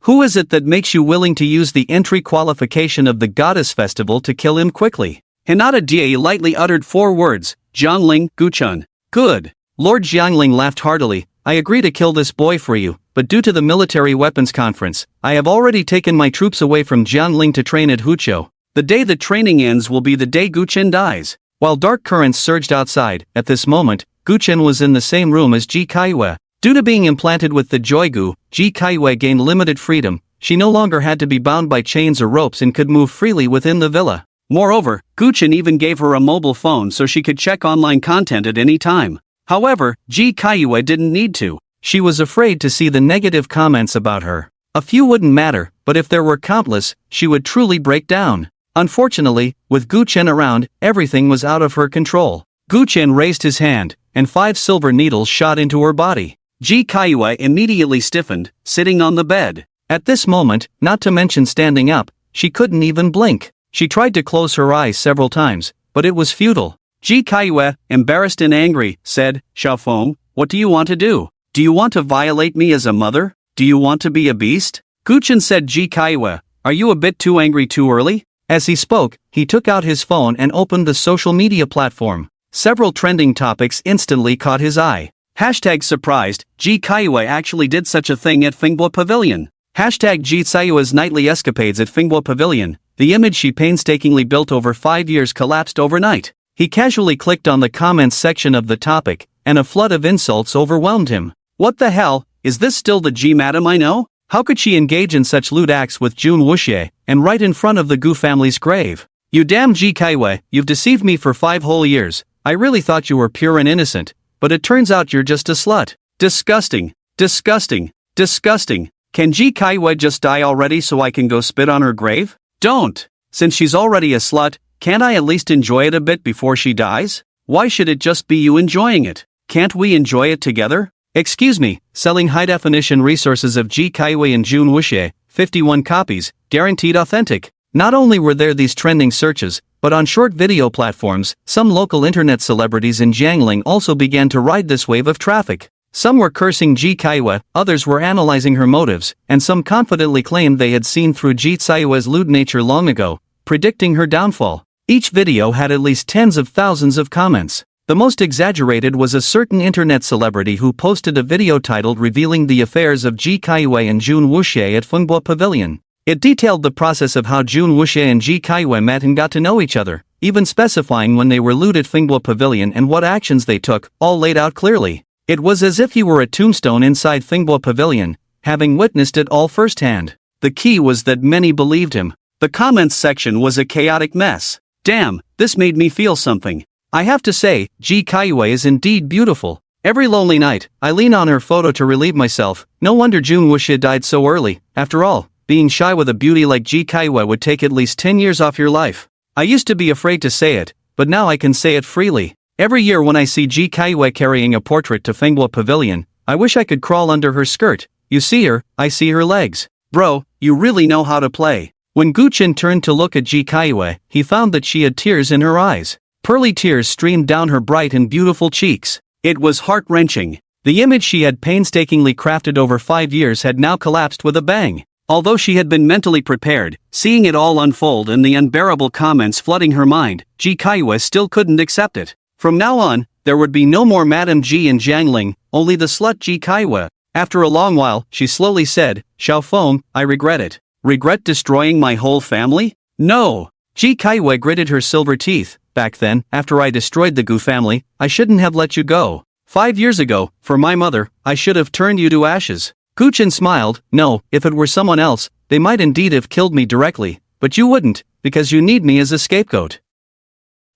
Who is it that makes you willing to use the entry qualification of the Goddess Festival to kill him quickly? Hinata Dai lightly uttered 4 words, "Jiangling, Guchun." "Good." Lord Jiangling laughed heartily, "I agree to kill this boy for you, but due to the military weapons conference, I have already taken my troops away from Jiangling to train at Huqiu. The day the training ends will be the day Guchen dies." While dark currents surged outside, at this moment, Guchen was in the same room as Ji Kaiyue. Due to being implanted with the Joigu, Ji Kaiyue gained limited freedom. She no longer had to be bound by chains or ropes and could move freely within the villa. Moreover, Guchen even gave her a mobile phone so she could check online content at any time. However, Ji Kaiyue didn't need to. She was afraid to see the negative comments about her. A few wouldn't matter, but if there were countless, she would truly break down. Unfortunately, with Guchen around, everything was out of her control. Guchen raised his hand, and 5 silver needles shot into her body. Ji Kaiyue immediately stiffened, sitting on the bed. At this moment, not to mention standing up, she couldn't even blink. She tried to close her eyes several times, but it was futile. Ji Kaiyue, embarrassed and angry, said, "Xiaofeng, what do you want to do? Do you want to violate me as a mother? Do you want to be a beast?" Guchen said, "Ji Kaiyue, are you a bit too angry too early?" As he spoke, he took out his phone and opened the social media platform. Several trending topics instantly caught his eye. Hashtag surprised, Ji Kaiyue actually did such a thing at Fenghua Pavilion. Hashtag Ji Kaiyue's nightly escapades at Fenghua Pavilion. The image she painstakingly built over 5 years collapsed overnight. He casually clicked on the comments section of the topic, and a flood of insults overwhelmed him. What the hell, is this still the Ji madam I know? How could she engage in such lewd acts with Jun Wuxie, and right in front of the Gu family's grave? You damn Ji Kaiyue, you've deceived me for 5 whole years. I really thought you were pure and innocent, but it turns out you're just a slut. Disgusting. Disgusting. Disgusting. Can Ji Kaiwe just die already so I can go spit on her grave? Don't. Since she's already a slut, can't I at least enjoy it a bit before she dies? Why should it just be you enjoying it? Can't we enjoy it together? Excuse me, selling high-definition resources of Ji Kaiwe and Jun Wuxie, 51 copies, guaranteed authentic. Not only were there these trending searches, but on short video platforms, some local internet celebrities in Jiangling also began to ride this wave of traffic. Some were cursing Ji Kaiwe, others were analyzing her motives, and some confidently claimed they had seen through Ji Kaiwe's lewd nature long ago, predicting her downfall. Each video had at least tens of thousands of comments. The most exaggerated was a certain internet celebrity who posted a video titled revealing the affairs of Ji Kaiwe and Jun Wuxie at Fenghua Pavilion. It detailed the process of how Jun Wuxie and Ji Kaiwe met and got to know each other, even specifying when they were lewd at Fenghua Pavilion and what actions they took, all laid out clearly. It was as if he were a tombstone inside Fenghua Pavilion, having witnessed it all firsthand. The key was that many believed him. The comments section was a chaotic mess. Damn, this made me feel something. I have to say, Ji Kaiwe is indeed beautiful. Every lonely night, I lean on her photo to relieve myself. No wonder Jun Wuxie died so early. After all, being shy with a beauty like Ji Kaiwe would take at least 10 years off your life. I used to be afraid to say it, but now I can say it freely. Every year when I see Ji Kaiwe carrying a portrait to Fenghua Pavilion, I wish I could crawl under her skirt. You see her, I see her legs. Bro, you really know how to play. When Guchen turned to look at Ji Kaiwe, he found that she had tears in her eyes. Pearly tears streamed down her bright and beautiful cheeks. It was heart-wrenching. The image she had painstakingly crafted over 5 years had now collapsed with a bang. Although she had been mentally prepared, seeing it all unfold and the unbearable comments flooding her mind, Ji Kaiwe still couldn't accept it. From now on, there would be no more Madame Ji in Jiangling, only the slut Ji Kaiwe. After a long while, she slowly said, Xiao Feng, I regret it. Regret destroying my whole family? No! Ji Kaiwe gritted her silver teeth. Back then, after I destroyed the Gu family, I shouldn't have let you go. 5 years ago, for my mother, I should have turned you to ashes. Guchen smiled. No, if it were someone else, they might indeed have killed me directly, but you wouldn't, because you need me as a scapegoat.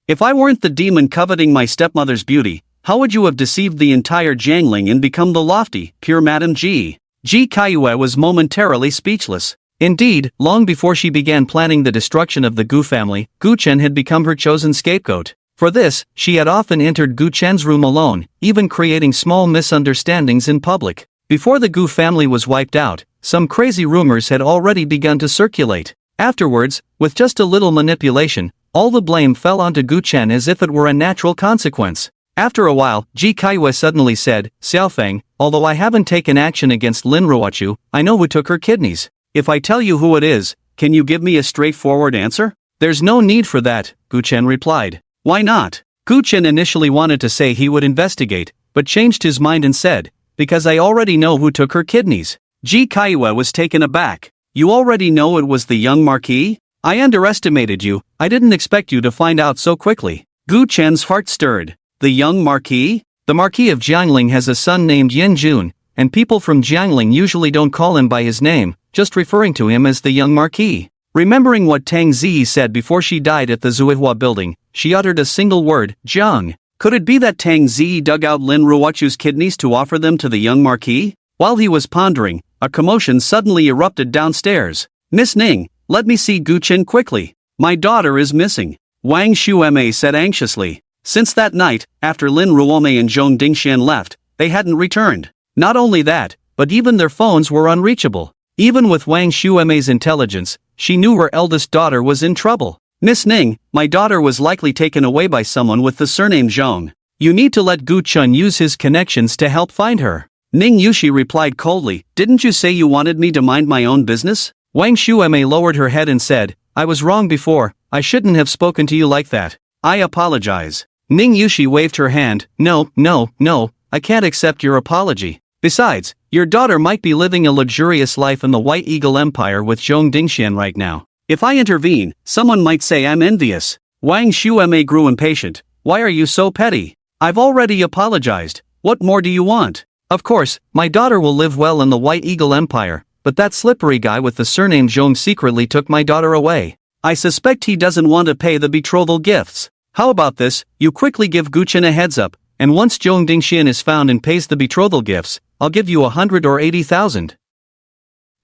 If I weren't the demon coveting my stepmother's beauty, how would you have deceived the entire Jiangling and become the lofty, pure Madame Ji? Ji Kaiwe was momentarily speechless. Indeed, long before she began planning the destruction of the Gu family, Gu Chen had become her chosen scapegoat. For this, she had often entered Gu Chen's room alone, even creating small misunderstandings in public. Before the Gu family was wiped out, some crazy rumors had already begun to circulate. Afterwards, with just a little manipulation, all the blame fell onto Gu Chen as if it were a natural consequence. After a while, Ji Kaiwe suddenly said, Xiaofeng, although I haven't taken action against Lin Ruochu, I know who took her kidneys. If I tell you who it is, can you give me a straightforward answer? There's no need for that, Gu Chen replied. Why not? Gu Chen initially wanted to say he would investigate, but changed his mind and said, because I already know who took her kidneys. Ji Kaiwe was taken aback. You already know it was the young Marquis? I underestimated you, I didn't expect you to find out so quickly. Gu Chen's heart stirred. The young Marquis? The Marquis of Jiangling has a son named Yin Jun, and people from Jiangling usually don't call him by his name, just referring to him as the young Marquis. Remembering what Tang Ziyi said before she died at the Zuihua building, she uttered a single word, Jiang. Could it be that Tang Ziyi dug out Lin Ruochu's kidneys to offer them to the young Marquis? While he was pondering, a commotion suddenly erupted downstairs. Miss Ning, let me see Gu Chen quickly. My daughter is missing. Wang Xueme said anxiously. Since that night, after Lin Ruome and Zhong Dingxian left, they hadn't returned. Not only that, but even their phones were unreachable. Even with Wang Xueme's intelligence, she knew her eldest daughter was in trouble. Miss Ning, my daughter was likely taken away by someone with the surname Zhong. You need to let Gu Chen use his connections to help find her. Ning Yushi replied coldly, didn't you say you wanted me to mind my own business? Wang Xueme lowered her head and said, I was wrong before, I shouldn't have spoken to you like that. I apologize. Ning Yushi waved her hand, no, I can't accept your apology. Besides, your daughter might be living a luxurious life in the White Eagle Empire with Zhong Dingxian right now. If I intervene, someone might say I'm envious. Wang Xueme grew impatient. Why are you so petty? I've already apologized. What more do you want? Of course, my daughter will live well in the White Eagle Empire, but that slippery guy with the surname Zhong secretly took my daughter away. I suspect he doesn't want to pay the betrothal gifts. How about this, you quickly give Gu Chen a heads up, and once Zhong Dingxian is found and pays the betrothal gifts, I'll give you 100 or 80,000.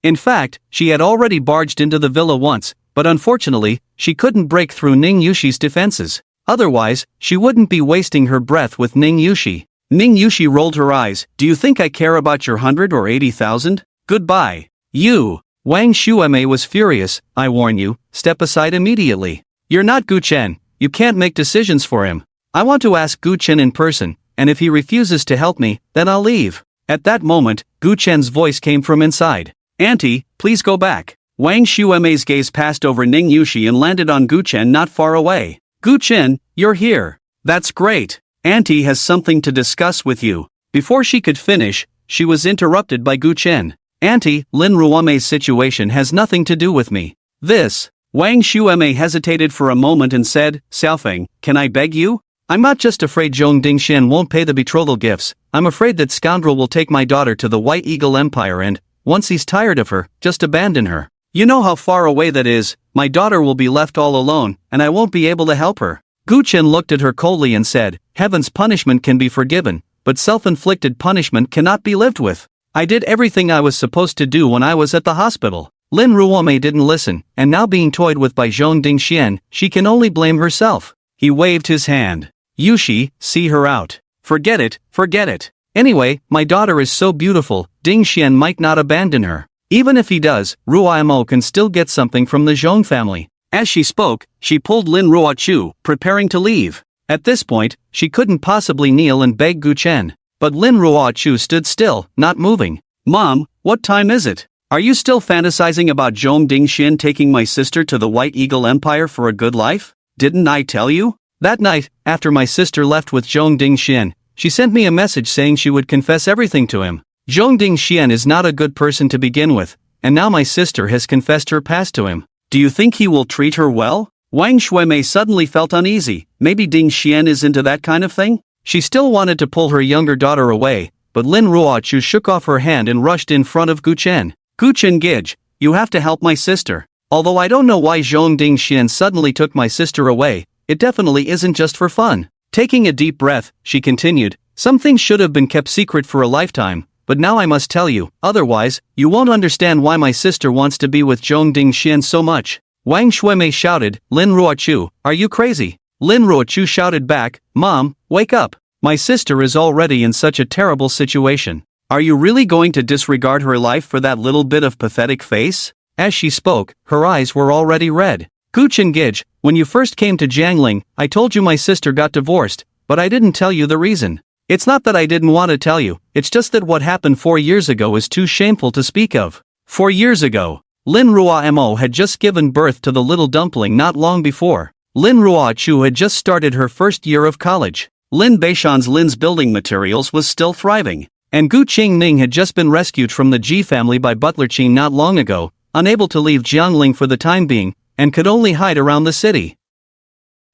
In fact, she had already barged into the villa once, but unfortunately, she couldn't break through Ning Yushi's defenses. Otherwise, she wouldn't be wasting her breath with Ning Yushi. Ning Yushi rolled her eyes. Do you think I care about your 100 or 80,000? Goodbye. You. Wang Shuemei was furious. I warn you, step aside immediately. You're not Gu Chen. You can't make decisions for him. I want to ask Gu Chen in person, and if he refuses to help me, then I'll leave. At that moment, Gu Chen's voice came from inside. Auntie, please go back. Wang Shuemei's gaze passed over Ning Yushi and landed on Gu Chen not far away. Gu Chen, you're here. That's great. Auntie has something to discuss with you. Before she could finish, she was interrupted by Gu Chen. Auntie, Lin Ruomei's situation has nothing to do with me. This. Wang Shuemei hesitated for a moment and said, Xiaofeng, can I beg you? I'm not just afraid Zhong Dingxian won't pay the betrothal gifts, I'm afraid that scoundrel will take my daughter to the White Eagle Empire and, once he's tired of her, just abandon her. You know how far away that is. My daughter will be left all alone, and I won't be able to help her. Gu Chen looked at her coldly and said, Heaven's punishment can be forgiven, but self-inflicted punishment cannot be lived with. I did everything I was supposed to do when I was at the hospital. Lin Ruomei didn't listen, and now being toyed with by Zhong Dingxian, she can only blame herself. He waved his hand. Yushi, see her out. Forget it, forget it. Anyway, my daughter is so beautiful, Dingxian might not abandon her. Even if he does, Ruomo can still get something from the Zhong family. As she spoke, she pulled Lin Ruochu, preparing to leave. At this point, she couldn't possibly kneel and beg Gu Chen. But Lin Ruochu stood still, not moving. Mom, what time is it? Are you still fantasizing about Zhong Dingxian taking my sister to the White Eagle Empire for a good life? Didn't I tell you? That night, after my sister left with Zhong Dingxian, she sent me a message saying she would confess everything to him. Zhong Dingxian is not a good person to begin with, and now my sister has confessed her past to him. Do you think he will treat her well? Wang Shuemei suddenly felt uneasy. Maybe Dingxian is into that kind of thing? She still wanted to pull her younger daughter away, but Lin Ruochu shook off her hand and rushed in front of Gu Chen. Gu Chen Gij, you have to help my sister. Although I don't know why Zhong Dingxian suddenly took my sister away, it definitely isn't just for fun. Taking a deep breath, she continued, some things should have been kept secret for a lifetime, but now I must tell you, otherwise, you won't understand why my sister wants to be with Zhong Dingxian so much. Wang Shuemei shouted, Lin Ruochu, are you crazy? Lin Ruochu shouted back, Mom, wake up. My sister is already in such a terrible situation. Are you really going to disregard her life for that little bit of pathetic face? As she spoke, her eyes were already red. Gu Chen Gij, when you first came to Jiangling, I told you my sister got divorced, but I didn't tell you the reason. It's not that I didn't want to tell you, it's just that what happened 4 years ago is too shameful to speak of. 4 years ago, Lin Ruomo had just given birth to the little dumpling not long before. Lin Ruochu had just started her first year of college. Lin Beishan's Lin's building materials was still thriving. And Gu Qingning had just been rescued from the Ji family by Butler Qin not long ago, unable to leave Jiangling for the time being, and could only hide around the city.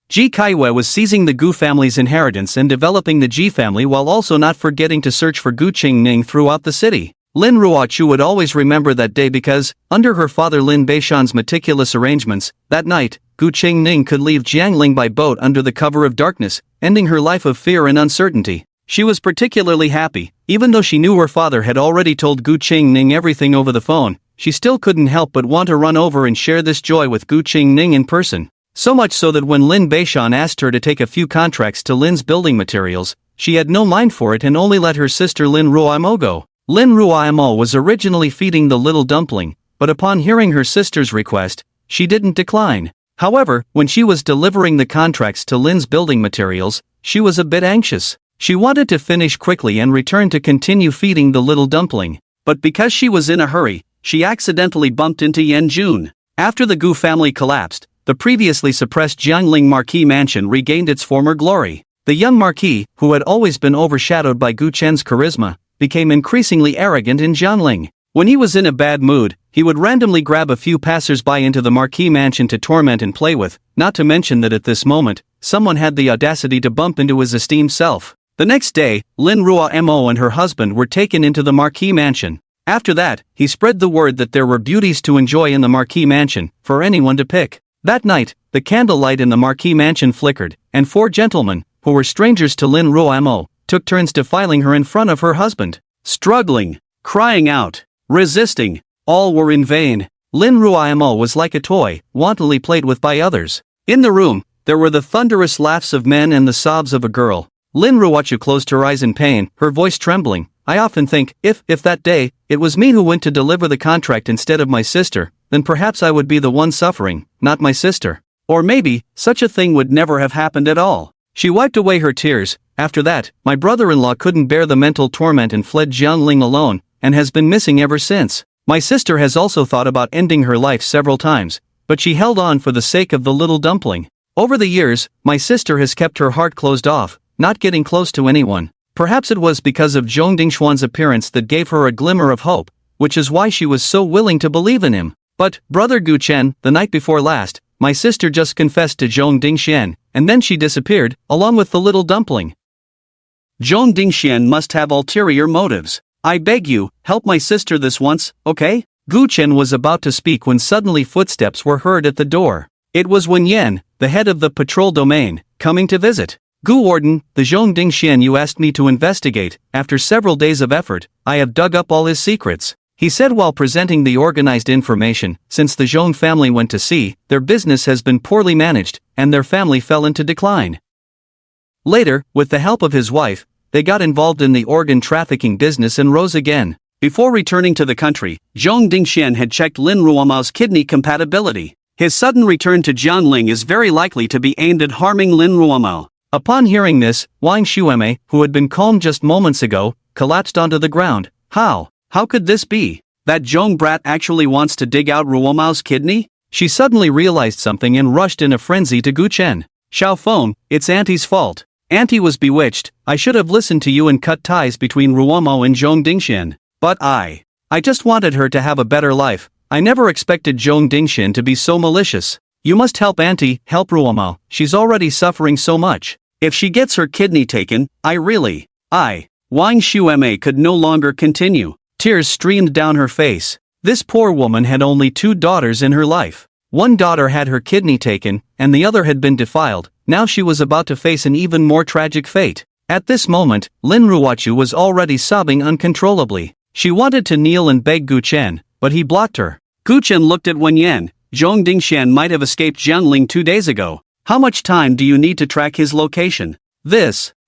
Ji Kaiwei was seizing the Gu family's inheritance and developing the Ji family while also not forgetting to search for Gu Qingning throughout the city. Lin Ruochu would always remember that day because, under her father Lin Beishan's meticulous arrangements, that night, Gu Qingning could leave Jiangling by boat under the cover of darkness, ending her life of fear and uncertainty. She was particularly happy, even though she knew her father had already told Gu Qingning everything over the phone, she still couldn't help but want to run over and share this joy with Gu Qingning in person. So much so that when Lin Beishan asked her to take a few contracts to Lin's building materials, she had no mind for it and only let her sister Lin Ruomo go. Lin Ruomo was originally feeding the little dumpling, but upon hearing her sister's request, she didn't decline. However, when she was delivering the contracts to Lin's building materials, she was a bit anxious. She wanted to finish quickly and return to continue feeding the little dumpling. But because she was in a hurry, she accidentally bumped into Yan Jun. After the Gu family collapsed, the previously suppressed Jiangling Marquis mansion regained its former glory. The young Marquis, who had always been overshadowed by Gu Chen's charisma, became increasingly arrogant in Jiangling. When he was in a bad mood, he would randomly grab a few passers-by into the Marquis mansion to torment and play with, not to mention that at this moment, someone had the audacity to bump into his esteemed self. The next day, Lin Ruomo and her husband were taken into the Marquis mansion. After that, he spread the word that there were beauties to enjoy in the Marquis mansion, for anyone to pick. That night, the candlelight in the Marquis mansion flickered, and 4 gentlemen, who were strangers to Lin Ruomo, took turns defiling her in front of her husband. Struggling, crying out, resisting, all were in vain. Lin Ruomo was like a toy, wantonly played with by others. In the room, there were the thunderous laughs of men and the sobs of a girl. Lin Ruochu closed her eyes in pain, her voice trembling. I often think, if that day, it was me who went to deliver the contract instead of my sister, then perhaps I would be the one suffering, not my sister. Or maybe, such a thing would never have happened at all. She wiped away her tears. After that, my brother-in-law couldn't bear the mental torment and fled Jiangling alone, and has been missing ever since. My sister has also thought about ending her life several times, but she held on for the sake of the little dumpling. Over the years, my sister has kept her heart closed off, not getting close to anyone. Perhaps it was because of Zhong Dingxuan's appearance that gave her a glimmer of hope, which is why she was so willing to believe in him. But, Brother Gu Chen, the night before last, my sister just confessed to Zhong Dingxian, and then she disappeared, along with the little dumpling. Zhong Dingxian must have ulterior motives. I beg you, help my sister this once, okay? Gu Chen was about to speak when suddenly footsteps were heard at the door. It was Wen Yan, the head of the patrol domain, coming to visit. Gu Warden, the Zhong Dingxian you asked me to investigate. After several days of effort, I have dug up all his secrets, he said while presenting the organized information. Since the Zhong family went to sea, their business has been poorly managed, and their family fell into decline. Later, with the help of his wife, they got involved in the organ trafficking business and rose again. Before returning to the country, Zhong Dingxian had checked Lin Ruomao's kidney compatibility. His sudden return to Jiangling is very likely to be aimed at harming Lin Ruomao. Upon hearing this, Wang Xueme, who had been calm just moments ago, collapsed onto the ground. How could this be? That Zhong brat actually wants to dig out Ruomao's kidney? She suddenly realized something and rushed in a frenzy to Gu Chen. Xiao Feng, it's Auntie's fault. Auntie was bewitched. I should have listened to you and cut ties between Ruomao and Zhong Dingxian. But I just wanted her to have a better life. I never expected Zhong Dingxian to be so malicious. You must help Auntie, help Ruomao. She's already suffering so much. If she gets her kidney taken, Wang Xueme could no longer continue. Tears streamed down her face. This poor woman had only 2 daughters in her life. One daughter had her kidney taken, and the other had been defiled. Now she was about to face an even more tragic fate. At this moment, Lin Ruochu was already sobbing uncontrollably. She wanted to kneel and beg Gu Chen, but he blocked her. Gu Chen looked at Wen Yan. Zhong Dingxian might have escaped Jiangling 2 days ago. How much time do you need to track his location?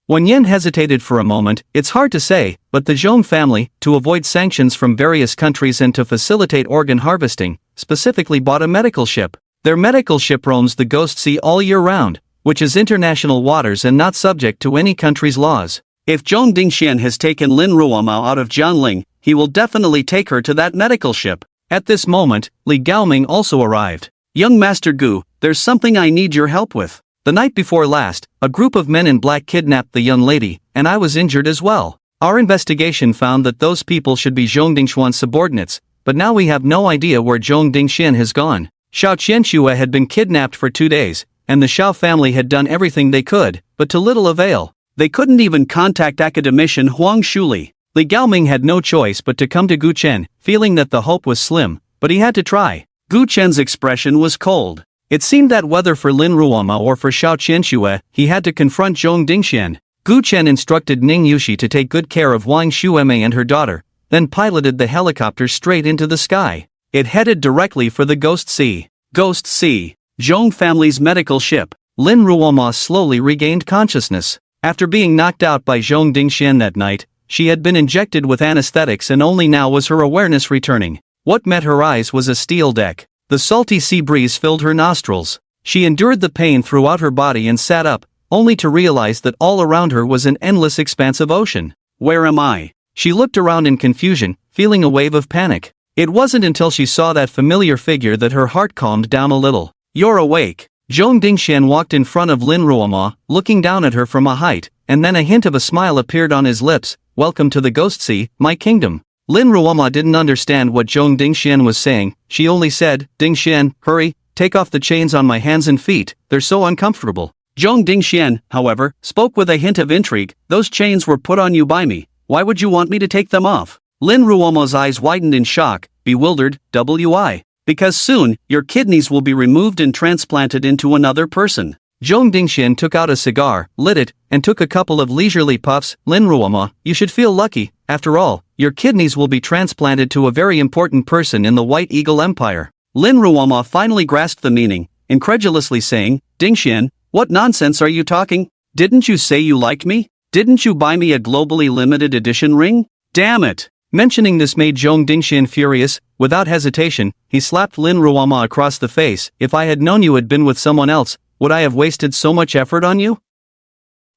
Wen Yan hesitated for a moment. It's hard to say, but the Zhong family, to avoid sanctions from various countries and to facilitate organ harvesting, specifically bought a medical ship. Their medical ship roams the Ghost Sea all year round, which is international waters and not subject to any country's laws. If Zhong Dingxian has taken Lin Ruomao out of Jiangling, he will definitely take her to that medical ship. At this moment, Li Gaoming also arrived. Young Master Gu, there's something I need your help with. The night before last, a group of men in black kidnapped the young lady, and I was injured as well. Our investigation found that those people should be Zhong Dingxuan's subordinates, but now we have no idea where Zhong Dingxian has gone. Xiao Qianxue had been kidnapped for 2 days, and the Xiao family had done everything they could, but to little avail. They couldn't even contact academician Huang Shuli. Li Gaoming had no choice but to come to Gu Chen, feeling that the hope was slim, but he had to try. Gu Chen's expression was cold. It seemed that whether for Lin Ruoma or for Xiao Qianxue, he had to confront Zhong Dingxian. Gu Chen instructed Ning Yushi to take good care of Wang Xueme and her daughter, then piloted the helicopter straight into the sky. It headed directly for the Ghost Sea. Ghost Sea, Zhong family's medical ship. Lin Ruoma slowly regained consciousness. After being knocked out by Zhong Dingxian that night, she had been injected with anesthetics and only now was her awareness returning. What met her eyes was a steel deck. The salty sea breeze filled her nostrils. She endured the pain throughout her body and sat up, only to realize that all around her was an endless expanse of ocean. Where am I? She looked around in confusion, feeling a wave of panic. It wasn't until she saw that familiar figure that her heart calmed down a little. You're awake. Zhong Dingxian walked in front of Lin Ruoma, looking down at her from a height, and then a hint of a smile appeared on his lips. Welcome to the Ghost Sea, my kingdom. Lin Ruoma didn't understand what Zhong Dingxian was saying. She only said, Dingxian, hurry, take off the chains on my hands and feet, they're so uncomfortable. Zhong Dingxian, however, spoke with a hint of intrigue. Those chains were put on you by me. Why would you want me to take them off? Lin Ruoma's eyes widened in shock, bewildered. Why? Because soon, your kidneys will be removed and transplanted into another person. Zhong Dingxian took out a cigar, lit it, and took a couple of leisurely puffs. Lin Ruoma, you should feel lucky. After all, your kidneys will be transplanted to a very important person in the White Eagle Empire. Lin Ruoma finally grasped the meaning, incredulously saying, Dingxian, what nonsense are you talking? Didn't you say you liked me? Didn't you buy me a globally limited edition ring? Damn it! Mentioning this made Zhong Dingxian furious. Without hesitation, he slapped Lin Ruoma across the face. If I had known you had been with someone else, would I have wasted so much effort on you?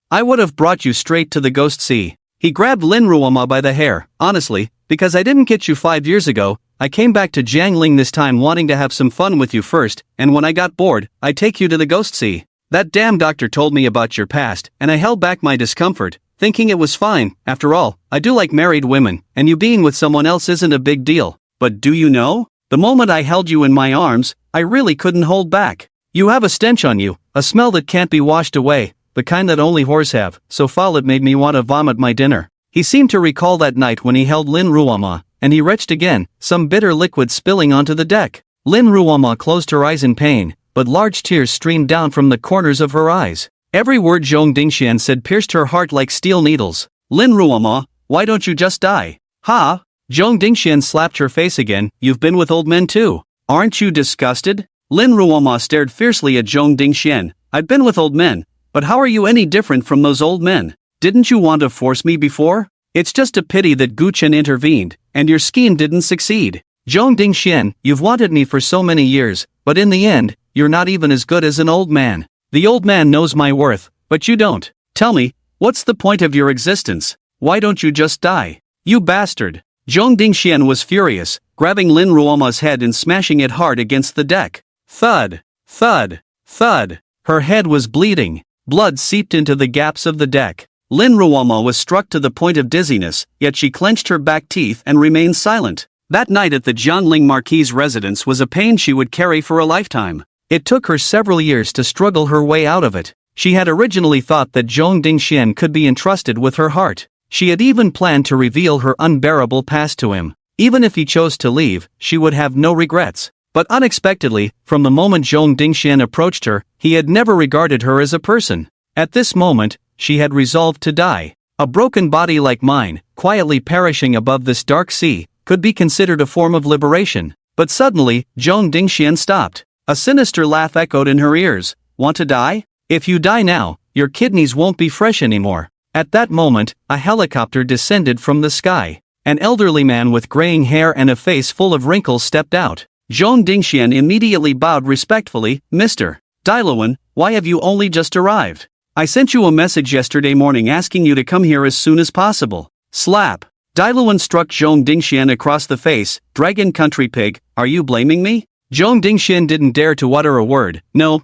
I would have brought you straight to the Ghost Sea. He grabbed Lin Ruoma by the hair. Honestly, because I didn't get you 5 years ago, I came back to Jiangling this time wanting to have some fun with you first, and when I got bored, I take you to the Ghost Sea. That damn doctor told me about your past, and I held back my discomfort, thinking it was fine. After all, I do like married women, and you being with someone else isn't a big deal. But do you know? The moment I held you in my arms, I really couldn't hold back. You have a stench on you, a smell that can't be washed away, the kind that only whores have, so foul it made me want to vomit my dinner. He seemed to recall that night when he held Lin Ruoma, and he retched again, some bitter liquid spilling onto the deck. Lin Ruoma closed her eyes in pain, but large tears streamed down from the corners of her eyes. Every word Zhong Dingxian said pierced her heart like steel needles. Lin Ruoma, why don't you just die? Ha! Zhong Dingxian slapped her face again. You've been with old men too. Aren't you disgusted? Lin Ruoma stared fiercely at Zhong Dingxian. I've been with old men, but how are you any different from those old men? Didn't you want to force me before? It's just a pity that Gu Chen intervened, and your scheme didn't succeed. Zhong Dingxian, you've wanted me for so many years, but in the end, you're not even as good as an old man. The old man knows my worth, but you don't. Tell me, what's the point of your existence? Why don't you just die? You bastard! Zhong Dingxian was furious, grabbing Lin Ruoma's head and smashing it hard against the deck. Thud! Thud! Thud! Her head was bleeding. Blood seeped into the gaps of the deck. Lin Ruoma was struck to the point of dizziness, yet she clenched her back teeth and remained silent. That night at the Jianling Marquis' residence was a pain she would carry for a lifetime. It took her several years to struggle her way out of it. She had originally thought that Zhong Dingxian could be entrusted with her heart. She had even planned to reveal her unbearable past to him. Even if he chose to leave, she would have no regrets. But unexpectedly, from the moment Zhong Dingxian approached her, he had never regarded her as a person. At this moment, she had resolved to die. A broken body like mine, quietly perishing above this dark sea, could be considered a form of liberation. But suddenly, Zhong Dingxian stopped. A sinister laugh echoed in her ears. Want to die? If you die now, your kidneys won't be fresh anymore. At that moment, a helicopter descended from the sky. An elderly man with graying hair and a face full of wrinkles stepped out. Zhong Dingxian immediately bowed respectfully. Mr. Dailuan, why have you only just arrived? I sent you a message yesterday morning asking you to come here as soon as possible. Slap. Dailuan struck Zhong Dingxian across the face. Dragon country pig, are you blaming me? Zhong Dingxian didn't dare to utter a word. No,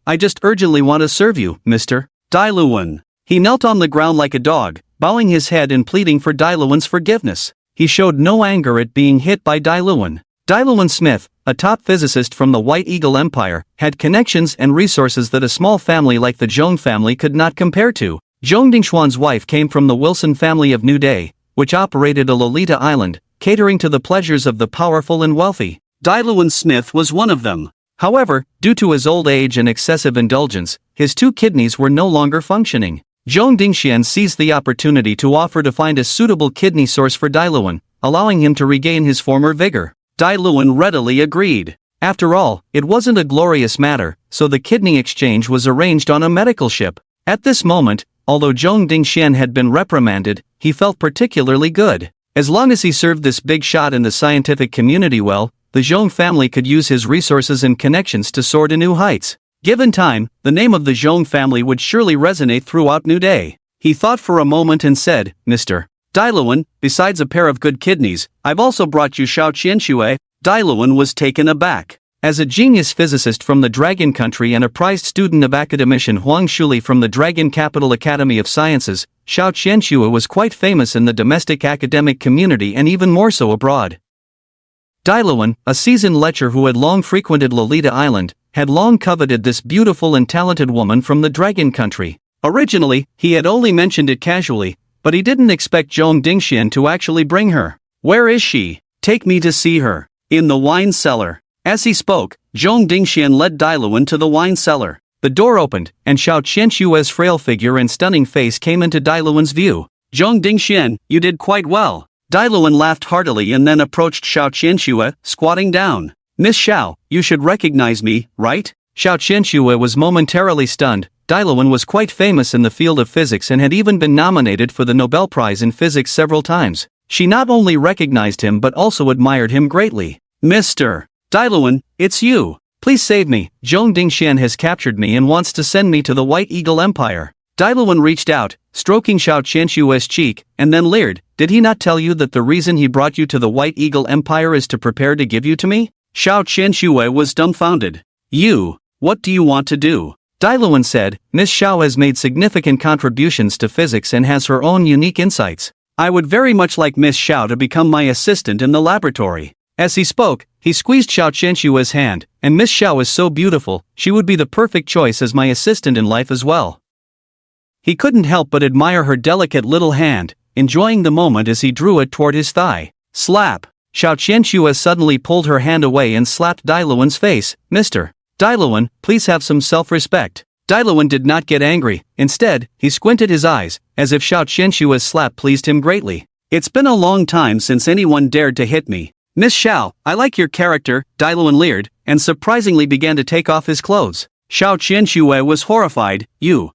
I just urgently want to serve you, Mr. Dailuan. He knelt on the ground like a dog, bowing his head and pleading for Dailuan's forgiveness. He showed no anger at being hit by Dailuan. Dailuan Smith, a top physicist from the White Eagle Empire, had connections and resources that a small family like the Zhong family could not compare to. Zhong Dingxuan's wife came from the Wilson family of New Day, which operated a Lolita Island, catering to the pleasures of the powerful and wealthy. Dailuan Smith was one of them. However, due to his old age and excessive indulgence, his 2 kidneys were no longer functioning. Zhong Dingxian seized the opportunity to offer to find a suitable kidney source for Dailuan, allowing him to regain his former vigor. Dailuan readily agreed. After all, it wasn't a glorious matter, so the kidney exchange was arranged on a medical ship. At this moment, although Zhong Dingxian had been reprimanded, he felt particularly good. As long as he served this big shot in the scientific community well, the Zhong family could use his resources and connections to soar to new heights. Given time, the name of the Zhong family would surely resonate throughout New Day. He thought for a moment and said, Mr. Dailuan, besides a pair of good kidneys, I've also brought you Xiao Qianxue. Dailuan was taken aback. As a genius physicist from the Dragon Country and a prized student of academician Huang Shuli from the Dragon Capital Academy of Sciences, Xiao Qianxue was quite famous in the domestic academic community and even more so abroad. Dailuan, a seasoned lecher who had long frequented Lolita Island, had long coveted this beautiful and talented woman from the Dragon Country. Originally, he had only mentioned it casually, but he didn't expect Zhong Dingxian to actually bring her. Where is she? Take me to see her. In the wine cellar. As he spoke, Zhong Dingxian led Dailuan to the wine cellar. The door opened, and Xiao Qianshue's frail figure and stunning face came into Dailuan's view. Zhong Dingxian, you did quite well. Dailuan laughed heartily and then approached Xiao Qianxue, squatting down. Miss Xiao, you should recognize me, right? Xiao Qianxue was momentarily stunned. Dailuan was quite famous in the field of physics and had even been nominated for the Nobel Prize in Physics several times. She not only recognized him but also admired him greatly. Mr. Dailuan, it's you. Please save me. Zhong Dingxian has captured me and wants to send me to the White Eagle Empire. Dailuan reached out, stroking Xiao Qianshue's cheek, and then leered. Did he not tell you that the reason he brought you to the White Eagle Empire is to prepare to give you to me? Xiao Qianxue was dumbfounded. What do you want to do? Dailuan said, Miss Xiao has made significant contributions to physics and has her own unique insights. I would very much like Miss Xiao to become my assistant in the laboratory. As he spoke, he squeezed Xiao Qianshue's hand, and Miss Xiao is so beautiful, she would be the perfect choice as my assistant in life as well. He couldn't help but admire her delicate little hand, enjoying the moment as he drew it toward his thigh. Slap! Xiao Qianxue suddenly pulled her hand away and slapped Dailuan's face. Mr. Dailuan, please have some self-respect. Dailuan did not get angry. Instead, he squinted his eyes, as if Xiao Qianshue's slap pleased him greatly. It's been a long time since anyone dared to hit me. Miss Xiao, I like your character, Dailuan leered, and surprisingly began to take off his clothes. Xiao Qianxue was horrified. You,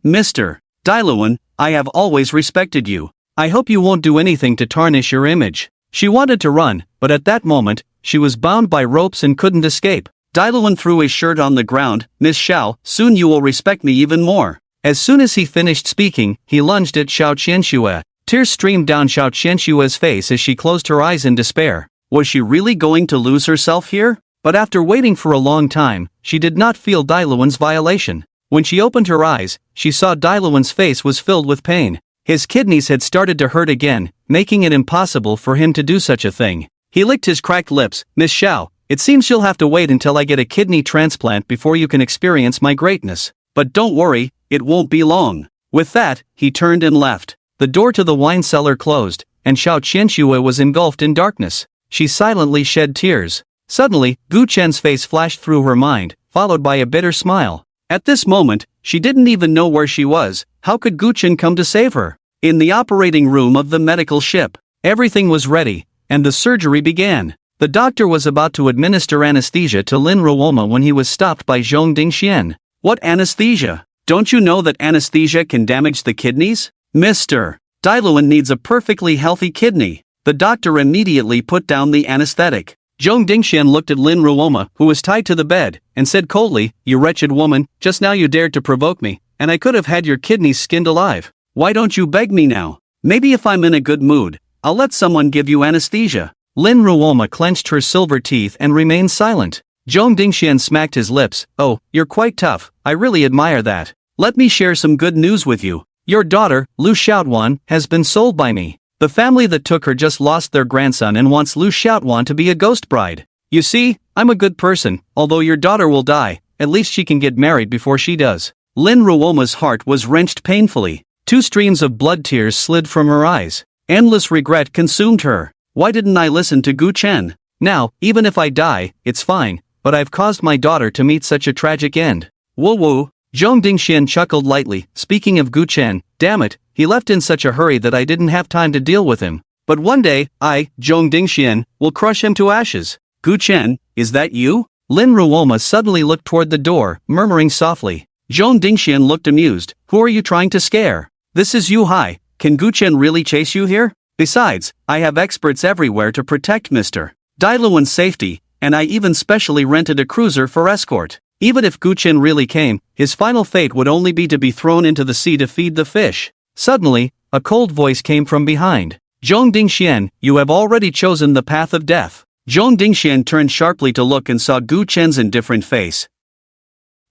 Mr. Dailuan, I have always respected you. I hope you won't do anything to tarnish your image. She wanted to run, but at that moment, she was bound by ropes and couldn't escape. Dailuan threw his shirt on the ground. Miss Xiao, soon you will respect me even more. As soon as he finished speaking, he lunged at Xiao Qianxue. Tears streamed down Xiao Qianshue's face as she closed her eyes in despair. Was she really going to lose herself here? But after waiting for a long time, she did not feel Dailuan's violation. When she opened her eyes, she saw Dailuan's face was filled with pain. His kidneys had started to hurt again, making it impossible for him to do such a thing. He licked his cracked lips. Miss Xiao, it seems you'll have to wait until I get a kidney transplant before you can experience my greatness. But don't worry, it won't be long. With that, he turned and left. The door to the wine cellar closed, and Xiao Qianxue was engulfed in darkness. She silently shed tears. Suddenly, Gu Chen's face flashed through her mind, followed by a bitter smile. At this moment, she didn't even know where she was. How could Gu Chen come to save her? In the operating room of the medical ship, everything was ready, and the surgery began. The doctor was about to administer anesthesia to Lin Ruoma when he was stopped by Zhong Dingxian. What anesthesia? Don't you know that anesthesia can damage the kidneys? Mr. Dailuan needs a perfectly healthy kidney. The doctor immediately put down the anesthetic. Zhong Dingxian looked at Lin Ruoma, who was tied to the bed, and said coldly, You wretched woman, just now you dared to provoke me, and I could have had your kidneys skinned alive. Why don't you beg me now? Maybe if I'm in a good mood, I'll let someone give you anesthesia. Lin Ruoma clenched her silver teeth and remained silent. Zhong Dingxian smacked his lips. Oh, you're quite tough, I really admire that. Let me share some good news with you. Your daughter, Lu Xiaotuan, has been sold by me. The family that took her just lost their grandson and wants Lu Xiaotuan to be a ghost bride. You see, I'm a good person, although your daughter will die, at least she can get married before she does. Lin Ruoma's heart was wrenched painfully. 2 streams of blood tears slid from her eyes. Endless regret consumed her. Why didn't I listen to Gu Chen? Now, even if I die, it's fine, but I've caused my daughter to meet such a tragic end. Woo woo. Zhong Dingxian chuckled lightly. Speaking of Gu Chen, damn it, he left in such a hurry that I didn't have time to deal with him. But one day, I, Zhong Dingxian, will crush him to ashes. Gu Chen, is that you? Lin Ruoma suddenly looked toward the door, murmuring softly. Zhong Dingxian looked amused. Who are you trying to scare? This is Yu Hai. Can Gu Chen really chase you here? Besides, I have experts everywhere to protect Mr. Dailuan's safety, and I even specially rented a cruiser for escort. Even if Gu Chen really came, his final fate would only be to be thrown into the sea to feed the fish. Suddenly, a cold voice came from behind. Zhong Dingxian, you have already chosen the path of death. Zhong Dingxian turned sharply to look and saw Gu Chen's indifferent face.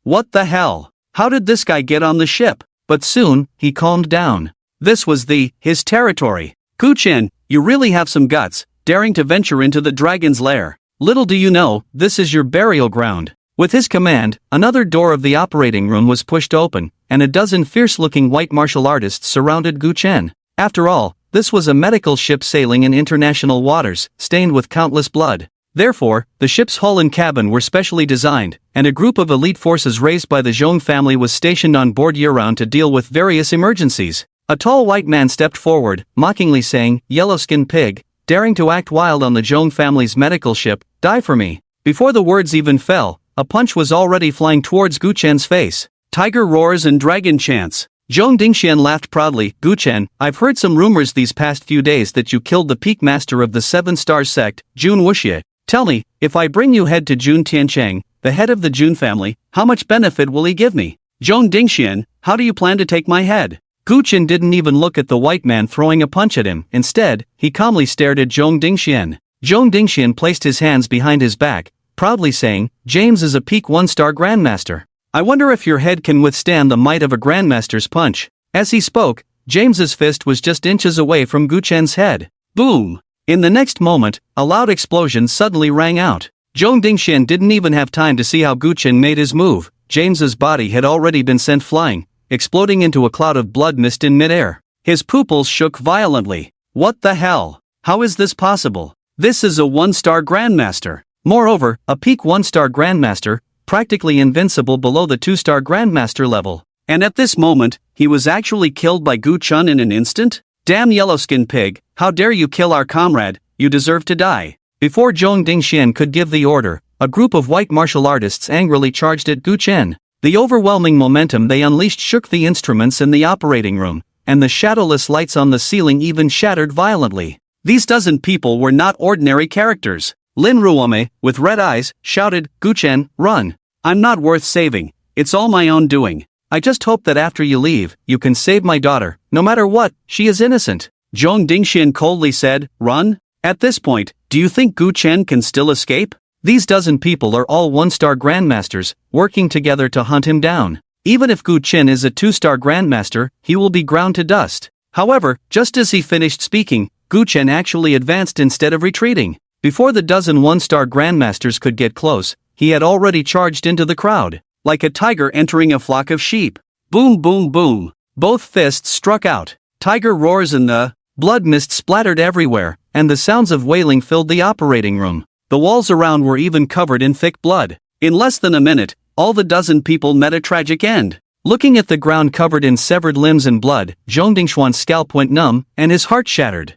What the hell? How did this guy get on the ship? But soon, he calmed down. This was his territory. Gu Chen, you really have some guts, daring to venture into the dragon's lair. Little do you know, this is your burial ground. With his command, another door of the operating room was pushed open, and a dozen fierce-looking white martial artists surrounded Gu Chen. After all, this was a medical ship sailing in international waters, stained with countless blood. Therefore, the ship's hull and cabin were specially designed, and a group of elite forces raised by the Zhong family was stationed on board year-round to deal with various emergencies. A tall white man stepped forward, mockingly saying, "Yellow-skinned pig, daring to act wild on the Zhong family's medical ship, die for me." Before the words even fell, a punch was already flying towards Gu Chen's face. Tiger roars and dragon chants. Zhong Dingxian laughed proudly. "Gu Chen, I've heard some rumors these past few days that you killed the peak master of the Seven Stars sect, Jun Wuxie. Tell me, if I bring you head to Jun Tiancheng, the head of the Jun family, how much benefit will he give me?" "Zhong Dingxian, how do you plan to take my head?" Gu Chen didn't even look at the white man throwing a punch at him. Instead, he calmly stared at Zhong Dingxian. Zhong Dingxian placed his hands behind his back, proudly saying, "James is a peak 1-star grandmaster. I wonder if your head can withstand the might of a grandmaster's punch." As he spoke, James's fist was just inches away from Gu Chen's head. Boom! In the next moment, a loud explosion suddenly rang out. Zhong Dingxian didn't even have time to see how Gu Chen made his move. James's body had already been sent flying, exploding into a cloud of blood mist in midair. His pupils shook violently. What the hell? How is this possible? This is a 1-star grandmaster. Moreover, a peak 1-star grandmaster, practically invincible below the 2-star grandmaster level. And at this moment, he was actually killed by Gu Chen in an instant? Damn yellow-skinned pig, how dare you kill our comrade, you deserve to die. Before Zhong Dingxian could give the order, a group of white martial artists angrily charged at Gu Chen. The overwhelming momentum they unleashed shook the instruments in the operating room, and the shadowless lights on the ceiling even shattered violently. These dozen people were not ordinary characters. Lin Ruome, with red eyes, shouted, "Gu Chen, run. I'm not worth saving, it's all my own doing. I just hope that after you leave, you can save my daughter, no matter what, she is innocent." Zhong Dingxian coldly said, "Run? At this point, do you think Gu Chen can still escape? These dozen people are all 1-star grandmasters, working together to hunt him down. Even if Gu Chen is a 2-star grandmaster, he will be ground to dust." However, just as he finished speaking, Gu Chen actually advanced instead of retreating. Before the dozen 1-star grandmasters could get close, he had already charged into the crowd. Like a tiger entering a flock of sheep. Boom boom boom. Both fists struck out. Tiger roars and the blood mist splattered everywhere, and the sounds of wailing filled the operating room. The walls around were even covered in thick blood. In less than a minute, all the dozen people met a tragic end. Looking at the ground covered in severed limbs and blood, Zhong Dingxuan's scalp went numb, and his heart shattered.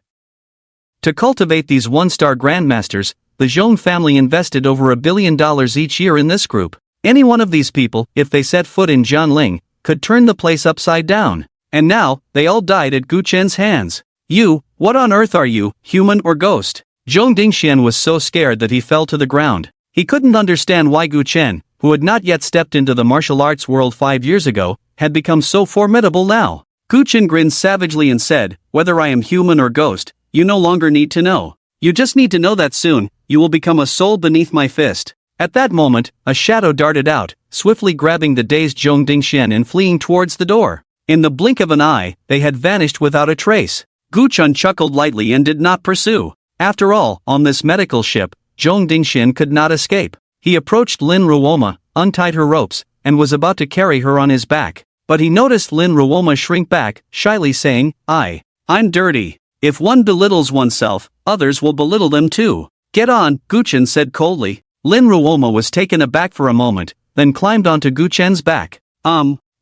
To cultivate these 1-star grandmasters, the Zhong family invested over $1 billion each year in this group. Any one of these people, if they set foot in Jianling, could turn the place upside down. And now, they all died at Gu Chen's hands. "You, what on earth are you, human or ghost?" Zhong Dingxian was so scared that he fell to the ground. He couldn't understand why Gu Chen, who had not yet stepped into the martial arts world 5 years ago, had become so formidable now. Gu Chen grinned savagely and said, "Whether I am human or ghost, you no longer need to know. You just need to know that soon, you will become a soul beneath my fist." At that moment, a shadow darted out, swiftly grabbing the dazed Zhong Dingxian and fleeing towards the door. In the blink of an eye, they had vanished without a trace. Gu Chen chuckled lightly and did not pursue. After all, on this medical ship, Zhong Dingxian could not escape. He approached Lin Ruoma, untied her ropes, and was about to carry her on his back. But he noticed Lin Ruoma shrink back, shyly saying, I'm dirty. If one belittles oneself, others will belittle them too." "Get on," Gu Chen said coldly. Lin Ruoma was taken aback for a moment, then climbed onto Gu Chen's back.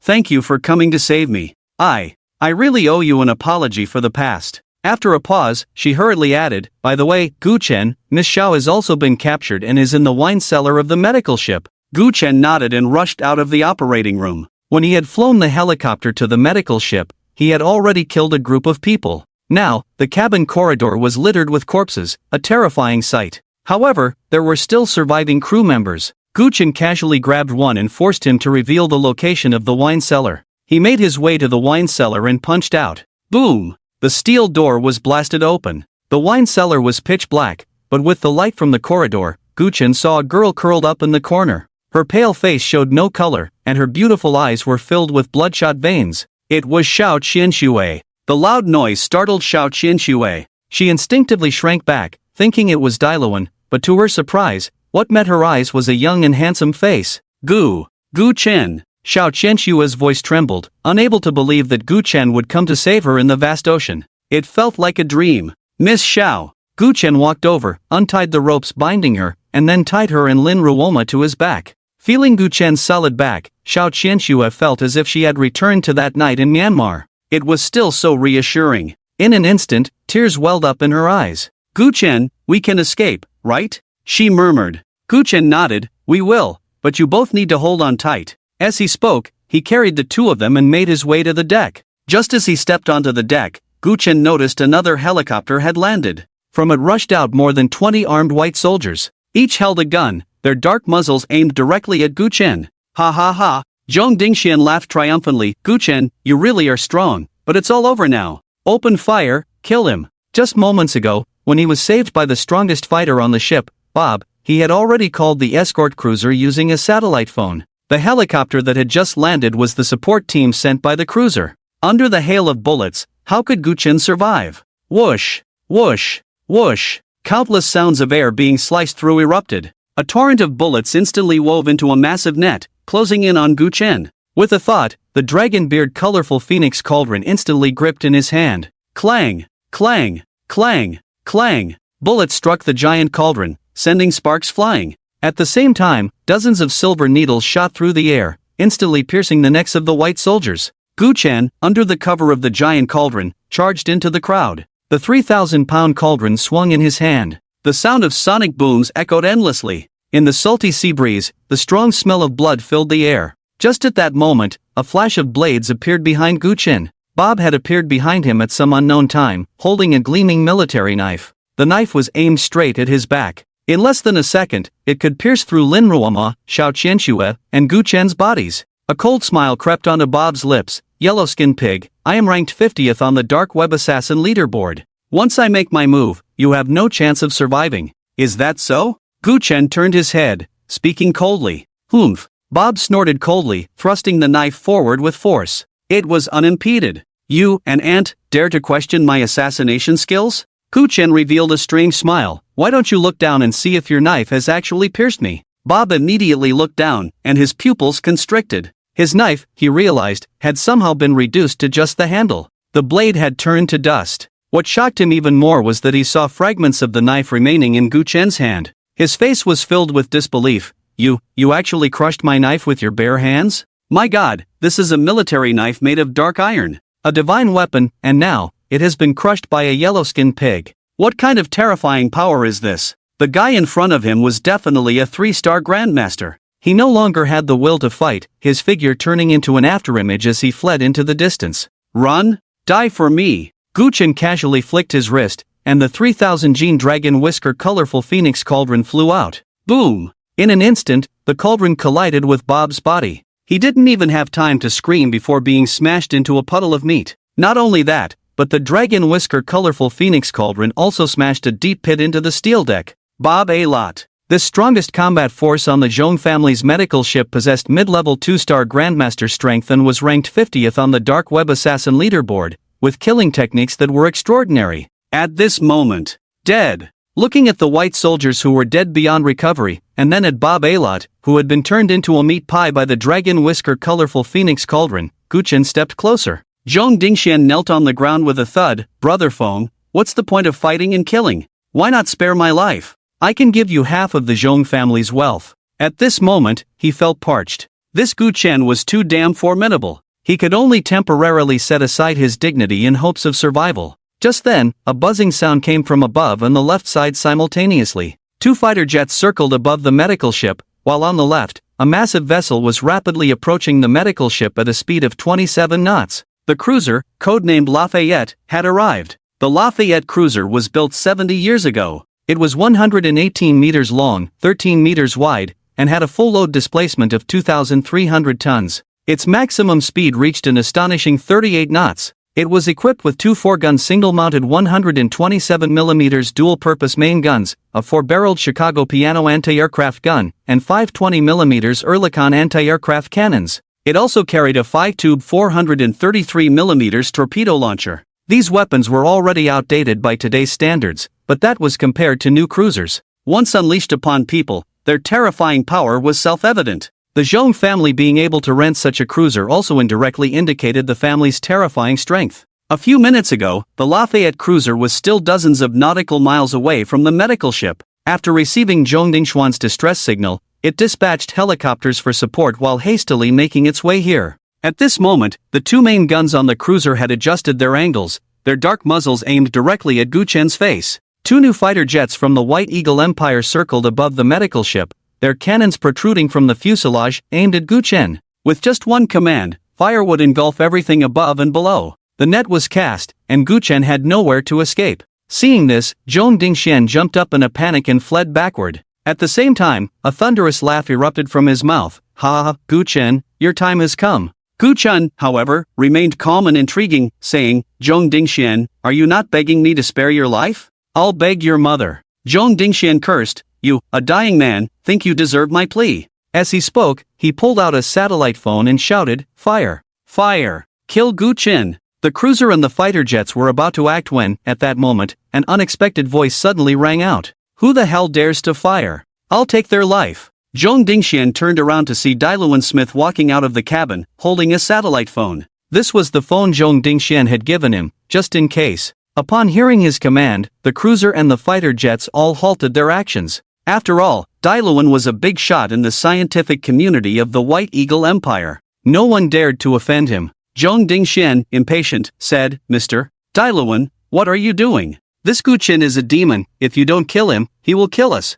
Thank you for coming to save me. I really owe you an apology for the past." After a pause, she hurriedly added, "By the way, Gu Chen, Miss Xiao has also been captured and is in the wine cellar of the medical ship." Gu Chen nodded and rushed out of the operating room. When he had flown the helicopter to the medical ship, he had already killed a group of people. Now, the cabin corridor was littered with corpses, a terrifying sight. However, there were still surviving crew members. Gu Chen casually grabbed one and forced him to reveal the location of the wine cellar. He made his way to the wine cellar and punched out. Boom! The steel door was blasted open. The wine cellar was pitch black, but with the light from the corridor, Gu Chen saw a girl curled up in the corner. Her pale face showed no color, and her beautiful eyes were filled with bloodshot veins. It was Xiao Qianxue. The loud noise startled Xiao Qianxue. She instinctively shrank back, thinking it was Dailuan, but to her surprise, what met her eyes was a young and handsome face. Gu Chen. Xiao Qianxue's voice trembled, unable to believe that Gu Chen would come to save her in the vast ocean. It felt like a dream. "Miss Xiao, Gu Chen walked over, untied the ropes binding her, and then tied her and Lin Ruoma to his back. Feeling Gu Chen's solid back, Xiao Qianxue felt as if she had returned to that night in Myanmar. It was still so reassuring. In an instant, tears welled up in her eyes. Gu Chen, we can escape, right? She murmured. Gu Chen nodded, we will, but you both need to hold on tight. As he spoke, he carried the two of them and made his way to the deck. Just as he stepped onto the deck, Gu Chen noticed another helicopter had landed. From it rushed out more than 20 armed white soldiers. Each held a gun, their dark muzzles aimed directly at Gu Chen. Ha ha ha, Zhong Dingxian laughed triumphantly. Gu Chen, you really are strong, but it's all over now. Open fire, kill him. Just moments ago, when he was saved by the strongest fighter on the ship, Bob, he had already called the escort cruiser using a satellite phone. The helicopter that had just landed was the support team sent by the cruiser. Under the hail of bullets, how could Gu Chen survive? Whoosh, whoosh, whoosh. Countless sounds of air being sliced through erupted. A torrent of bullets instantly wove into a massive net, closing in on Gu Chen. With a thought, the dragon-beard colorful phoenix cauldron instantly gripped in his hand. Clang, clang, clang, clang. Bullets struck the giant cauldron, sending sparks flying. At the same time, dozens of silver needles shot through the air, instantly piercing the necks of the white soldiers. Gu Chen, under the cover of the giant cauldron, charged into the crowd. The 3,000-pound cauldron swung in his hand. The sound of sonic booms echoed endlessly. In the salty sea breeze, the strong smell of blood filled the air. Just at that moment, a flash of blades appeared behind Gu Chen. Bob had appeared behind him at some unknown time, holding a gleaming military knife. The knife was aimed straight at his back. In less than a second, it could pierce through Lin Ruoma, Xiao Qianxue, and Gu Chen's bodies. A cold smile crept onto Bob's lips. Yellow-skinned pig, I am ranked 50th on the dark web assassin leaderboard. Once I make my move, you have no chance of surviving. Is that so? Gu Chen turned his head, speaking coldly. Humph. Bob snorted coldly, thrusting the knife forward with force. It was unimpeded. You, an ant, dare to question my assassination skills? Gu Chen revealed a strange smile. Why don't you look down and see if your knife has actually pierced me? Bob immediately looked down, and his pupils constricted. His knife, he realized, had somehow been reduced to just the handle. The blade had turned to dust. What shocked him even more was that he saw fragments of the knife remaining in Gu Chen's hand. His face was filled with disbelief. You actually crushed my knife with your bare hands? My God, this is a military knife made of dark iron. A divine weapon, and now, it has been crushed by a yellow-skinned pig. What kind of terrifying power is this? The guy in front of him was definitely a 3-star grandmaster. He no longer had the will to fight, his figure turning into an afterimage as he fled into the distance. Run? Die for me. Gu Chen casually flicked his wrist, and the 3,000 gene dragon whisker colorful phoenix cauldron flew out. Boom! In an instant, the cauldron collided with Bob's body. He didn't even have time to scream before being smashed into a puddle of meat. Not only that, but the dragon whisker colorful phoenix cauldron also smashed a deep pit into the steel deck. Bob a lot. This strongest combat force on the Zhong family's medical ship possessed mid-level 2-star grandmaster strength and was ranked 50th on the dark web assassin leaderboard, with killing techniques that were extraordinary. At this moment, dead. Looking at the white soldiers who were dead beyond recovery, and then at Bob Alot, who had been turned into a meat pie by the dragon whisker colorful phoenix cauldron, Gu Chen stepped closer. Zhong Dingxian knelt on the ground with a thud. Brother Feng, what's the point of fighting and killing? Why not spare my life? I can give you half of the Zhong family's wealth. At this moment, he felt parched. This Gu Chen was too damn formidable. He could only temporarily set aside his dignity in hopes of survival. Just then, a buzzing sound came from above and the left side simultaneously. 2 fighter jets circled above the medical ship, while on the left, a massive vessel was rapidly approaching the medical ship at a speed of 27 knots. The cruiser, codenamed Lafayette, had arrived. The Lafayette cruiser was built 70 years ago. It was 118 meters long, 13 meters wide, and had a full load displacement of 2,300 tons. Its maximum speed reached an astonishing 38 knots. It was equipped with 2 4-gun single-mounted 127mm dual-purpose main guns, a 4-barreled Chicago Piano anti-aircraft gun, and 520mm Oerlikon anti-aircraft cannons. It also carried a 5-tube 433mm torpedo launcher. These weapons were already outdated by today's standards, but that was compared to new cruisers. Once unleashed upon people, their terrifying power was self-evident. The Zhong family being able to rent such a cruiser also indirectly indicated the family's terrifying strength. A few minutes ago, the Lafayette cruiser was still dozens of nautical miles away from the medical ship. After receiving Zhong Dingshuan's distress signal, it dispatched helicopters for support while hastily making its way here. At this moment, the two main guns on the cruiser had adjusted their angles, their dark muzzles aimed directly at Gu Chen's face. Two new fighter jets from the White Eagle Empire circled above the medical ship, their cannons protruding from the fuselage aimed at Gu Chen. With just one command, fire would engulf everything above and below. The net was cast, and Gu Chen had nowhere to escape. Seeing this, Zhong Dingxian jumped up in a panic and fled backward. At the same time, a thunderous laugh erupted from his mouth. Ha ha, Gu Chen, your time has come. Gu Chen, however, remained calm and intriguing, saying, Zhong Dingxian, are you not begging me to spare your life? I'll beg your mother. Zhong Dingxian cursed, you, a dying man, think you deserve my plea. As he spoke, he pulled out a satellite phone and shouted, fire! Fire! Kill Gu Chen! The cruiser and the fighter jets were about to act when, at that moment, an unexpected voice suddenly rang out. Who the hell dares to fire? I'll take their life. Zhong Dingxian turned around to see Dailuan Smith walking out of the cabin, holding a satellite phone. This was the phone Zhong Dingxian had given him, just in case. Upon hearing his command, the cruiser and the fighter jets all halted their actions. After all, Dailuan was a big shot in the scientific community of the White Eagle Empire. No one dared to offend him. Zhong Dingxian, impatient, said, Mr. Dailuan, what are you doing? This Gu Chen is a demon, if you don't kill him, he will kill us.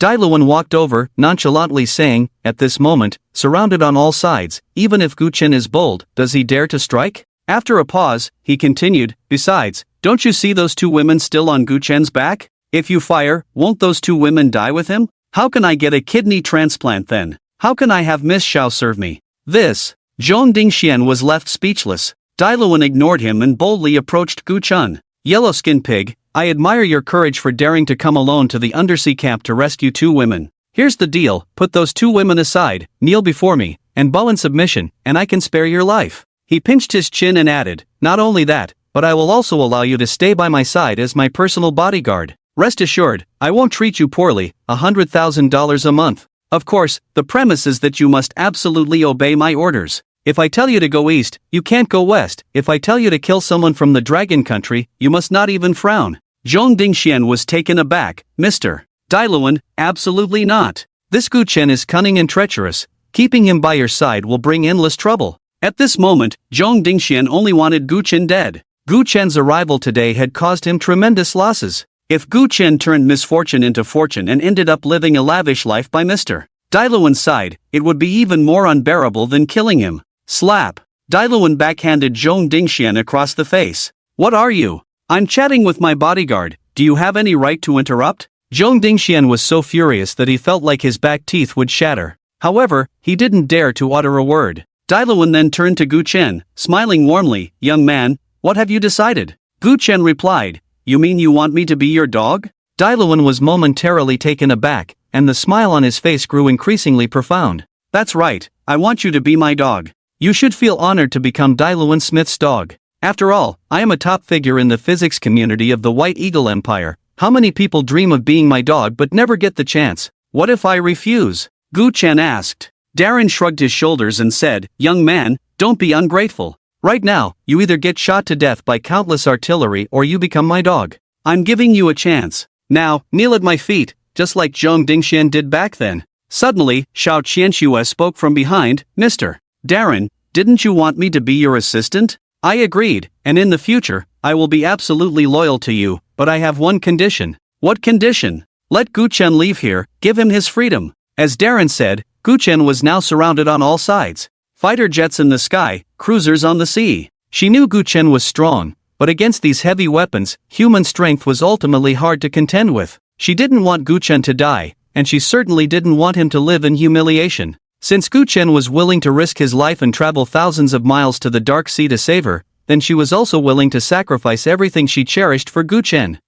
Dailuan walked over, nonchalantly saying, at this moment, surrounded on all sides, even if Gu Chen is bold, does he dare to strike? After a pause, he continued, besides, don't you see those two women still on Gu Chen's back? If you fire, won't those two women die with him? How can I get a kidney transplant then? How can I have Miss Xiao serve me? This. Zhong Dingxian was left speechless. Dailuan ignored him and boldly approached Gu Chen. Yellow-skinned pig, I admire your courage for daring to come alone to the undersea camp to rescue two women. Here's the deal, put those two women aside, kneel before me, and bow in submission, and I can spare your life. He pinched his chin and added, not only that, but I will also allow you to stay by my side as my personal bodyguard. Rest assured, I won't treat you poorly, $100,000 a month. Of course, the premise is that you must absolutely obey my orders. If I tell you to go east, you can't go west. If I tell you to kill someone from the dragon country, you must not even frown. Zhong Dingxian was taken aback. Mr. Dailuan, absolutely not. This Gu Chen is cunning and treacherous. Keeping him by your side will bring endless trouble. At this moment, Zhong Dingxian only wanted Gu Chen dead. Gu Chen's arrival today had caused him tremendous losses. If Gu Chen turned misfortune into fortune and ended up living a lavish life by Mr. Dailuan's side, it would be even more unbearable than killing him. Slap. Dailuan backhanded Zhong Dingxian across the face. What are you? I'm chatting with my bodyguard, do you have any right to interrupt? Zhong Dingxian was so furious that he felt like his back teeth would shatter. However, he didn't dare to utter a word. Dailuan then turned to Gu Chen, smiling warmly, young man, what have you decided? Gu Chen replied, you mean you want me to be your dog? Dailuan was momentarily taken aback, and the smile on his face grew increasingly profound. That's right, I want you to be my dog. You should feel honored to become Dailuan Smith's dog. After all, I am a top figure in the physics community of the White Eagle Empire. How many people dream of being my dog but never get the chance? What if I refuse? Gu Chen asked. Darren shrugged his shoulders and said, young man, don't be ungrateful. Right now, you either get shot to death by countless artillery or you become my dog. I'm giving you a chance. Now, kneel at my feet, just like Zhong Dingxian did back then. Suddenly, Xiao Qianxue spoke from behind, Mr. Darren, didn't you want me to be your assistant? I agreed, and in the future, I will be absolutely loyal to you, but I have one condition. What condition? Let Gu Chen leave here, give him his freedom. As Darren said, Gu Chen was now surrounded on all sides. Fighter jets in the sky, cruisers on the sea. She knew Gu Chen was strong, but against these heavy weapons, human strength was ultimately hard to contend with. She didn't want Gu Chen to die, and she certainly didn't want him to live in humiliation. Since Gu Chen was willing to risk his life and travel thousands of miles to the dark sea to save her, then she was also willing to sacrifice everything she cherished for Gu Chen.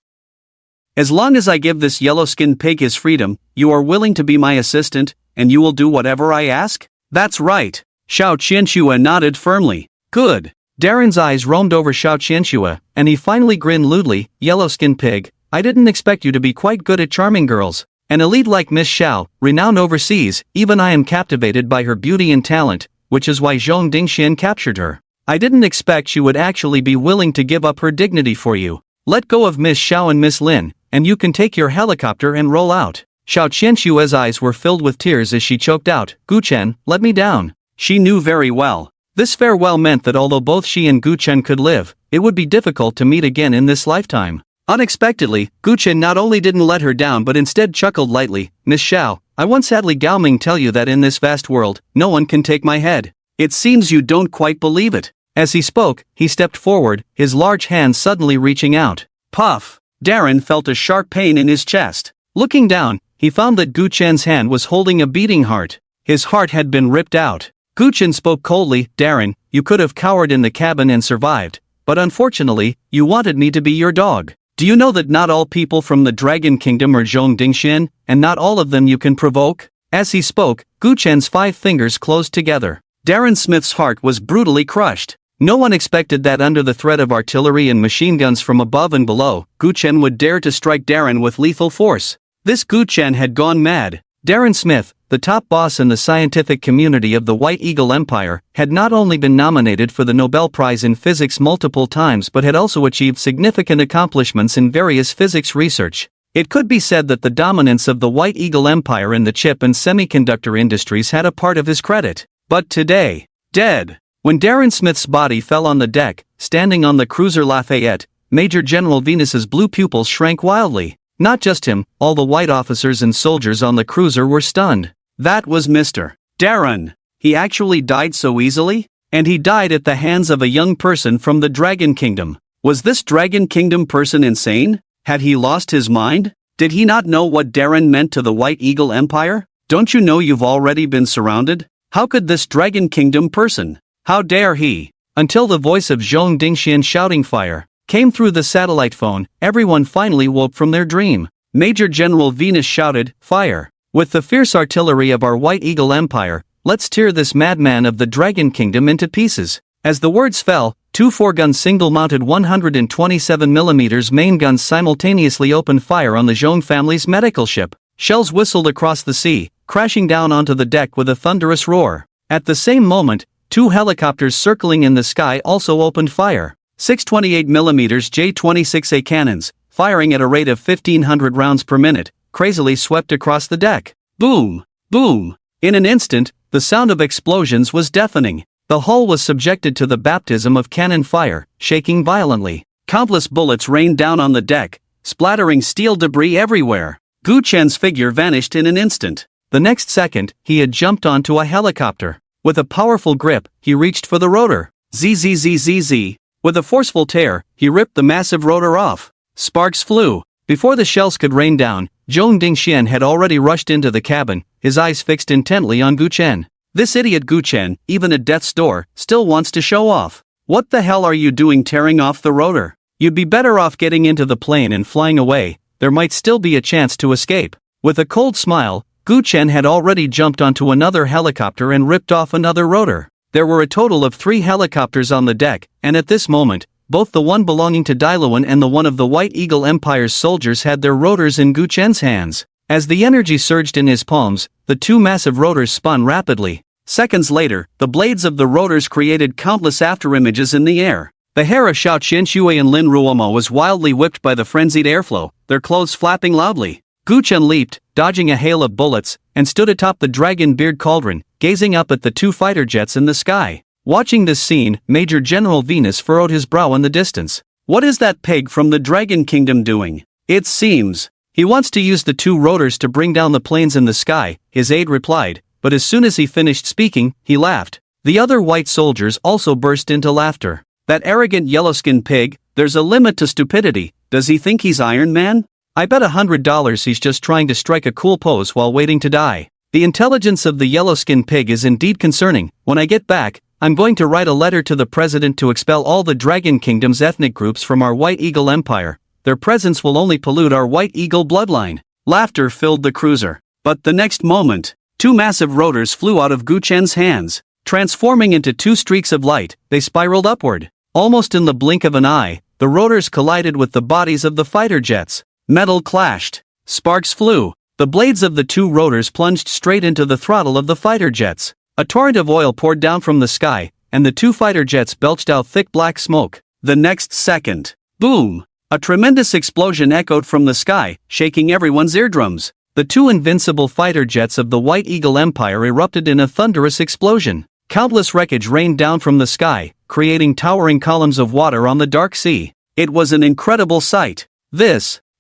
As long as I give this yellow-skinned pig his freedom, you are willing to be my assistant, and you will do whatever I ask? That's right. Xiao Qianxue nodded firmly. Good. Darren's eyes roamed over Xiao Qianxue, and he finally grinned lewdly, yellow-skinned pig, I didn't expect you to be quite good at charming girls. An elite like Miss Xiao, renowned overseas, even I am captivated by her beauty and talent, which is why Zhong Dingxian captured her. I didn't expect she would actually be willing to give up her dignity for you. Let go of Miss Xiao and Miss Lin, and you can take your helicopter and roll out." Xiao Qianshue's eyes were filled with tears as she choked out, "Gu Chen, let me down." She knew very well. This farewell meant that although both she and Gu Chen could live, it would be difficult to meet again in this lifetime. Unexpectedly, Gu Chen not only didn't let her down but instead chuckled lightly, "Miss Xiao, I once had Li Gaoming tell you that in this vast world, no one can take my head. It seems you don't quite believe it." As he spoke, he stepped forward, his large hand suddenly reaching out. Puff! Darren felt a sharp pain in his chest. Looking down, he found that Gu Chen's hand was holding a beating heart. His heart had been ripped out. Gu Chen spoke coldly, "Darren, you could have cowered in the cabin and survived, but unfortunately, you wanted me to be your dog. Do you know that not all people from the Dragon Kingdom are Zhong Dingxian, and not all of them you can provoke?" As he spoke, Gu Chen's 5 fingers closed together. Darren Smith's heart was brutally crushed. No one expected that under the threat of artillery and machine guns from above and below, Gu Chen would dare to strike Darren with lethal force. This Gu Chen had gone mad. Darren Smith, the top boss in the scientific community of the White Eagle Empire, had not only been nominated for the Nobel Prize in Physics multiple times but had also achieved significant accomplishments in various physics research. It could be said that the dominance of the White Eagle Empire in the chip and semiconductor industries had a part of his credit. But today, dead. When Darren Smith's body fell on the deck, standing on the cruiser Lafayette, Major General Venus's blue pupils shrank wildly. Not just him, all the white officers and soldiers on the cruiser were stunned. That was Mr. Darren. He actually died so easily? And he died at the hands of a young person from the Dragon Kingdom. Was this Dragon Kingdom person insane? Had he lost his mind? Did he not know what Darren meant to the White Eagle Empire? Don't you know you've already been surrounded? How could this Dragon Kingdom person? How dare he? Until the voice of Zhong Dingxian shouting fire came through the satellite phone, everyone finally woke from their dream. Major General Venus shouted, "Fire! With the fierce artillery of our White Eagle Empire, let's tear this madman of the Dragon Kingdom into pieces." As the words fell, 2 4-gun single-mounted 127mm main guns simultaneously opened fire on the Zhong family's medical ship. Shells whistled across the sea, crashing down onto the deck with a thunderous roar. At the same moment, 2 helicopters circling in the sky also opened fire. 628mm J-26A cannons, firing at a rate of 1,500 rounds per minute, crazily swept across the deck. Boom! Boom! In an instant, the sound of explosions was deafening. The hull was subjected to the baptism of cannon fire, shaking violently. Countless bullets rained down on the deck, splattering steel debris everywhere. Gu Chen's figure vanished in an instant. The next second, he had jumped onto a helicopter. With a powerful grip, he reached for the rotor. Zzzzz. With a forceful tear, he ripped the massive rotor off. Sparks flew. Before the shells could rain down, Zhong Dingxian had already rushed into the cabin, his eyes fixed intently on Gu Chen. This idiot Gu Chen, even at death's door, still wants to show off. What the hell are you doing tearing off the rotor? You'd be better off getting into the plane and flying away. There might still be a chance to escape. With a cold smile, Gu Chen had already jumped onto another helicopter and ripped off another rotor. There were a total of 3 helicopters on the deck, and at this moment, both the one belonging to Dailuan and the one of the White Eagle Empire's soldiers had their rotors in Gu Chen's hands. As the energy surged in his palms, the 2 massive rotors spun rapidly. Seconds later, the blades of the rotors created countless afterimages in the air. The hair of Xiao Qianxue and Lin Ruomo was wildly whipped by the frenzied airflow, their clothes flapping loudly. Gu Chen leaped, dodging a hail of bullets, and stood atop the dragon beard cauldron, gazing up at the 2 fighter jets in the sky. Watching this scene, Major General Venus furrowed his brow in the distance. What is that pig from the Dragon Kingdom doing? It seems he wants to use the 2 rotors to bring down the planes in the sky, his aide replied, but as soon as he finished speaking, he laughed. The other white soldiers also burst into laughter. That arrogant yellow-skinned pig, there's a limit to stupidity. Does he think he's Iron Man? I bet $100 he's just trying to strike a cool pose while waiting to die. The intelligence of the yellow-skinned pig is indeed concerning. When I get back, I'm going to write a letter to the president to expel all the Dragon Kingdom's ethnic groups from our White Eagle Empire. Their presence will only pollute our White Eagle bloodline. Laughter filled the cruiser. But the next moment, 2 massive rotors flew out of Gu Chen's hands. Transforming into 2 streaks of light, they spiraled upward. Almost in the blink of an eye, the rotors collided with the bodies of the fighter jets. Metal clashed. Sparks flew. The blades of the 2 rotors plunged straight into the throttle of the fighter jets. A torrent of oil poured down from the sky, and the two fighter jets belched out thick black smoke. The next second, boom! A tremendous explosion echoed from the sky, shaking everyone's eardrums. The two invincible fighter jets of the White Eagle Empire erupted in a thunderous explosion. Countless wreckage rained down from the sky, creating towering columns of water on the dark sea. It was an incredible sight.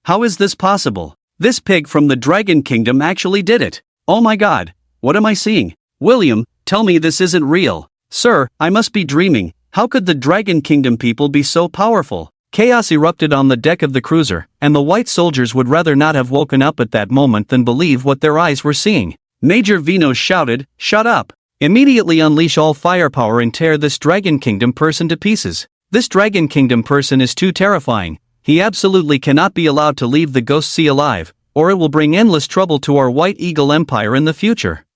How is this possible? This pig from the Dragon Kingdom actually did it. Oh my god, what am I seeing? William, tell me this isn't real. Sir, I must be dreaming. How could the Dragon Kingdom people be so powerful? Chaos erupted on the deck of the cruiser, and the white soldiers would rather not have woken up at that moment than believe what their eyes were seeing. Major Venos shouted, "Shut up! Immediately unleash all firepower and tear this Dragon Kingdom person to pieces. This Dragon Kingdom person is too terrifying. He absolutely cannot be allowed to leave the Ghost Sea alive, or it will bring endless trouble to our White Eagle Empire in the future."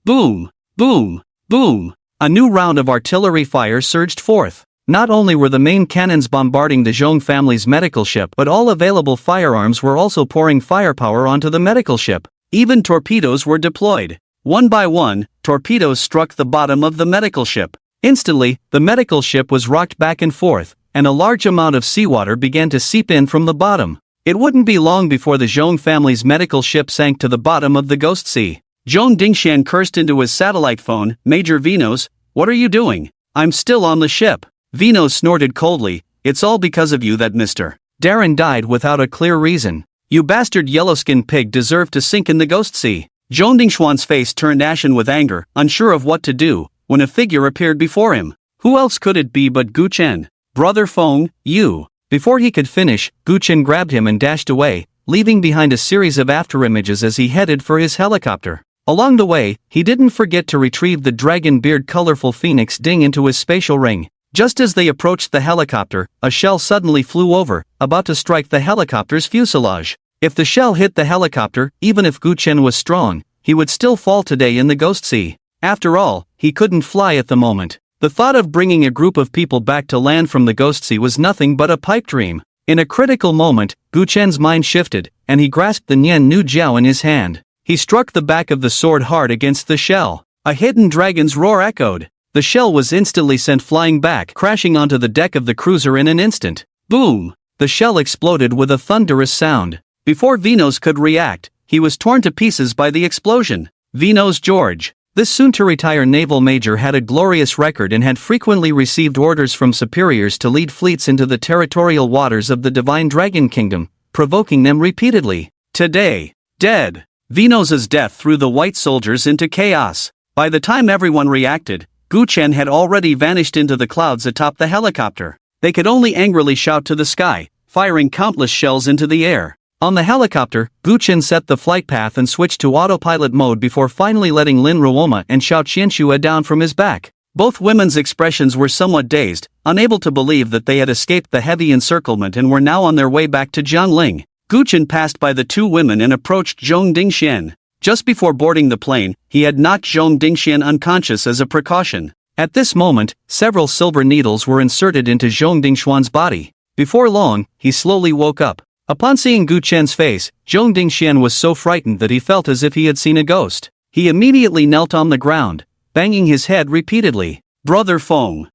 Boom! Boom! Boom! A new round of artillery fire surged forth. Not only were the main cannons bombarding the Zhong family's medical ship, but all available firearms were also pouring firepower onto the medical ship. Even torpedoes were deployed. One by one, torpedoes struck the bottom of the medical ship. Instantly, the medical ship was rocked back and forth, and a large amount of seawater began to seep in from the bottom. It wouldn't be long before the Zhong family's medical ship sank to the bottom of the Ghost Sea. Zhong Dingxian cursed into his satellite phone, "Major Venos, what are you doing? I'm still on the ship." Venos snorted coldly, "It's all because of you that Mr. Darren died without a clear reason. You bastard yellow-skinned pig deserved to sink in the Ghost Sea." Zhong Dingxuan's face turned ashen with anger, unsure of what to do, when a figure appeared before him. Who else could it be but Gu Chen? "Brother Feng, you." Before he could finish, Gu Chen grabbed him and dashed away, leaving behind a series of afterimages as he headed for his helicopter. Along the way, he didn't forget to retrieve the dragon beard colorful phoenix ding into his spatial ring. Just as they approached the helicopter, a shell suddenly flew over, about to strike the helicopter's fuselage. If the shell hit the helicopter, even if Gu Chen was strong, he would still fall today in the Ghost Sea. After all, he couldn't fly at the moment. The thought of bringing a group of people back to land from the Ghost Sea was nothing but a pipe dream. In a critical moment, Gu Chen's mind shifted, and he grasped the Nian Nu Jiao in his hand. He struck the back of the sword hard against the shell. A hidden dragon's roar echoed. The shell was instantly sent flying back, crashing onto the deck of the cruiser in an instant. Boom! The shell exploded with a thunderous sound. Before Venos could react, he was torn to pieces by the explosion. Venos George. This soon-to-retire naval major had a glorious record and had frequently received orders from superiors to lead fleets into the territorial waters of the Divine Dragon Kingdom, provoking them repeatedly. Today, dead. Venos's death threw the white soldiers into chaos. By the time everyone reacted, Gu Chen had already vanished into the clouds atop the helicopter. They could only angrily shout to the sky, firing countless shells into the air. On the helicopter, Gu Chen set the flight path and switched to autopilot mode before finally letting Lin Ruoma and Xiao Qianxue down from his back. Both women's expressions were somewhat dazed, unable to believe that they had escaped the heavy encirclement and were now on their way back to Jiangling. Gu Chen passed by the two women and approached Zhong Dingxian. Just before boarding the plane, he had knocked Zhong Dingxian unconscious as a precaution. At this moment, several silver needles were inserted into Zhong Dingxuan's body. Before long, he slowly woke up. Upon seeing Gu Chen's face, Zhong Dingxian was so frightened that he felt as if he had seen a ghost. He immediately knelt on the ground, banging his head repeatedly. Brother Feng,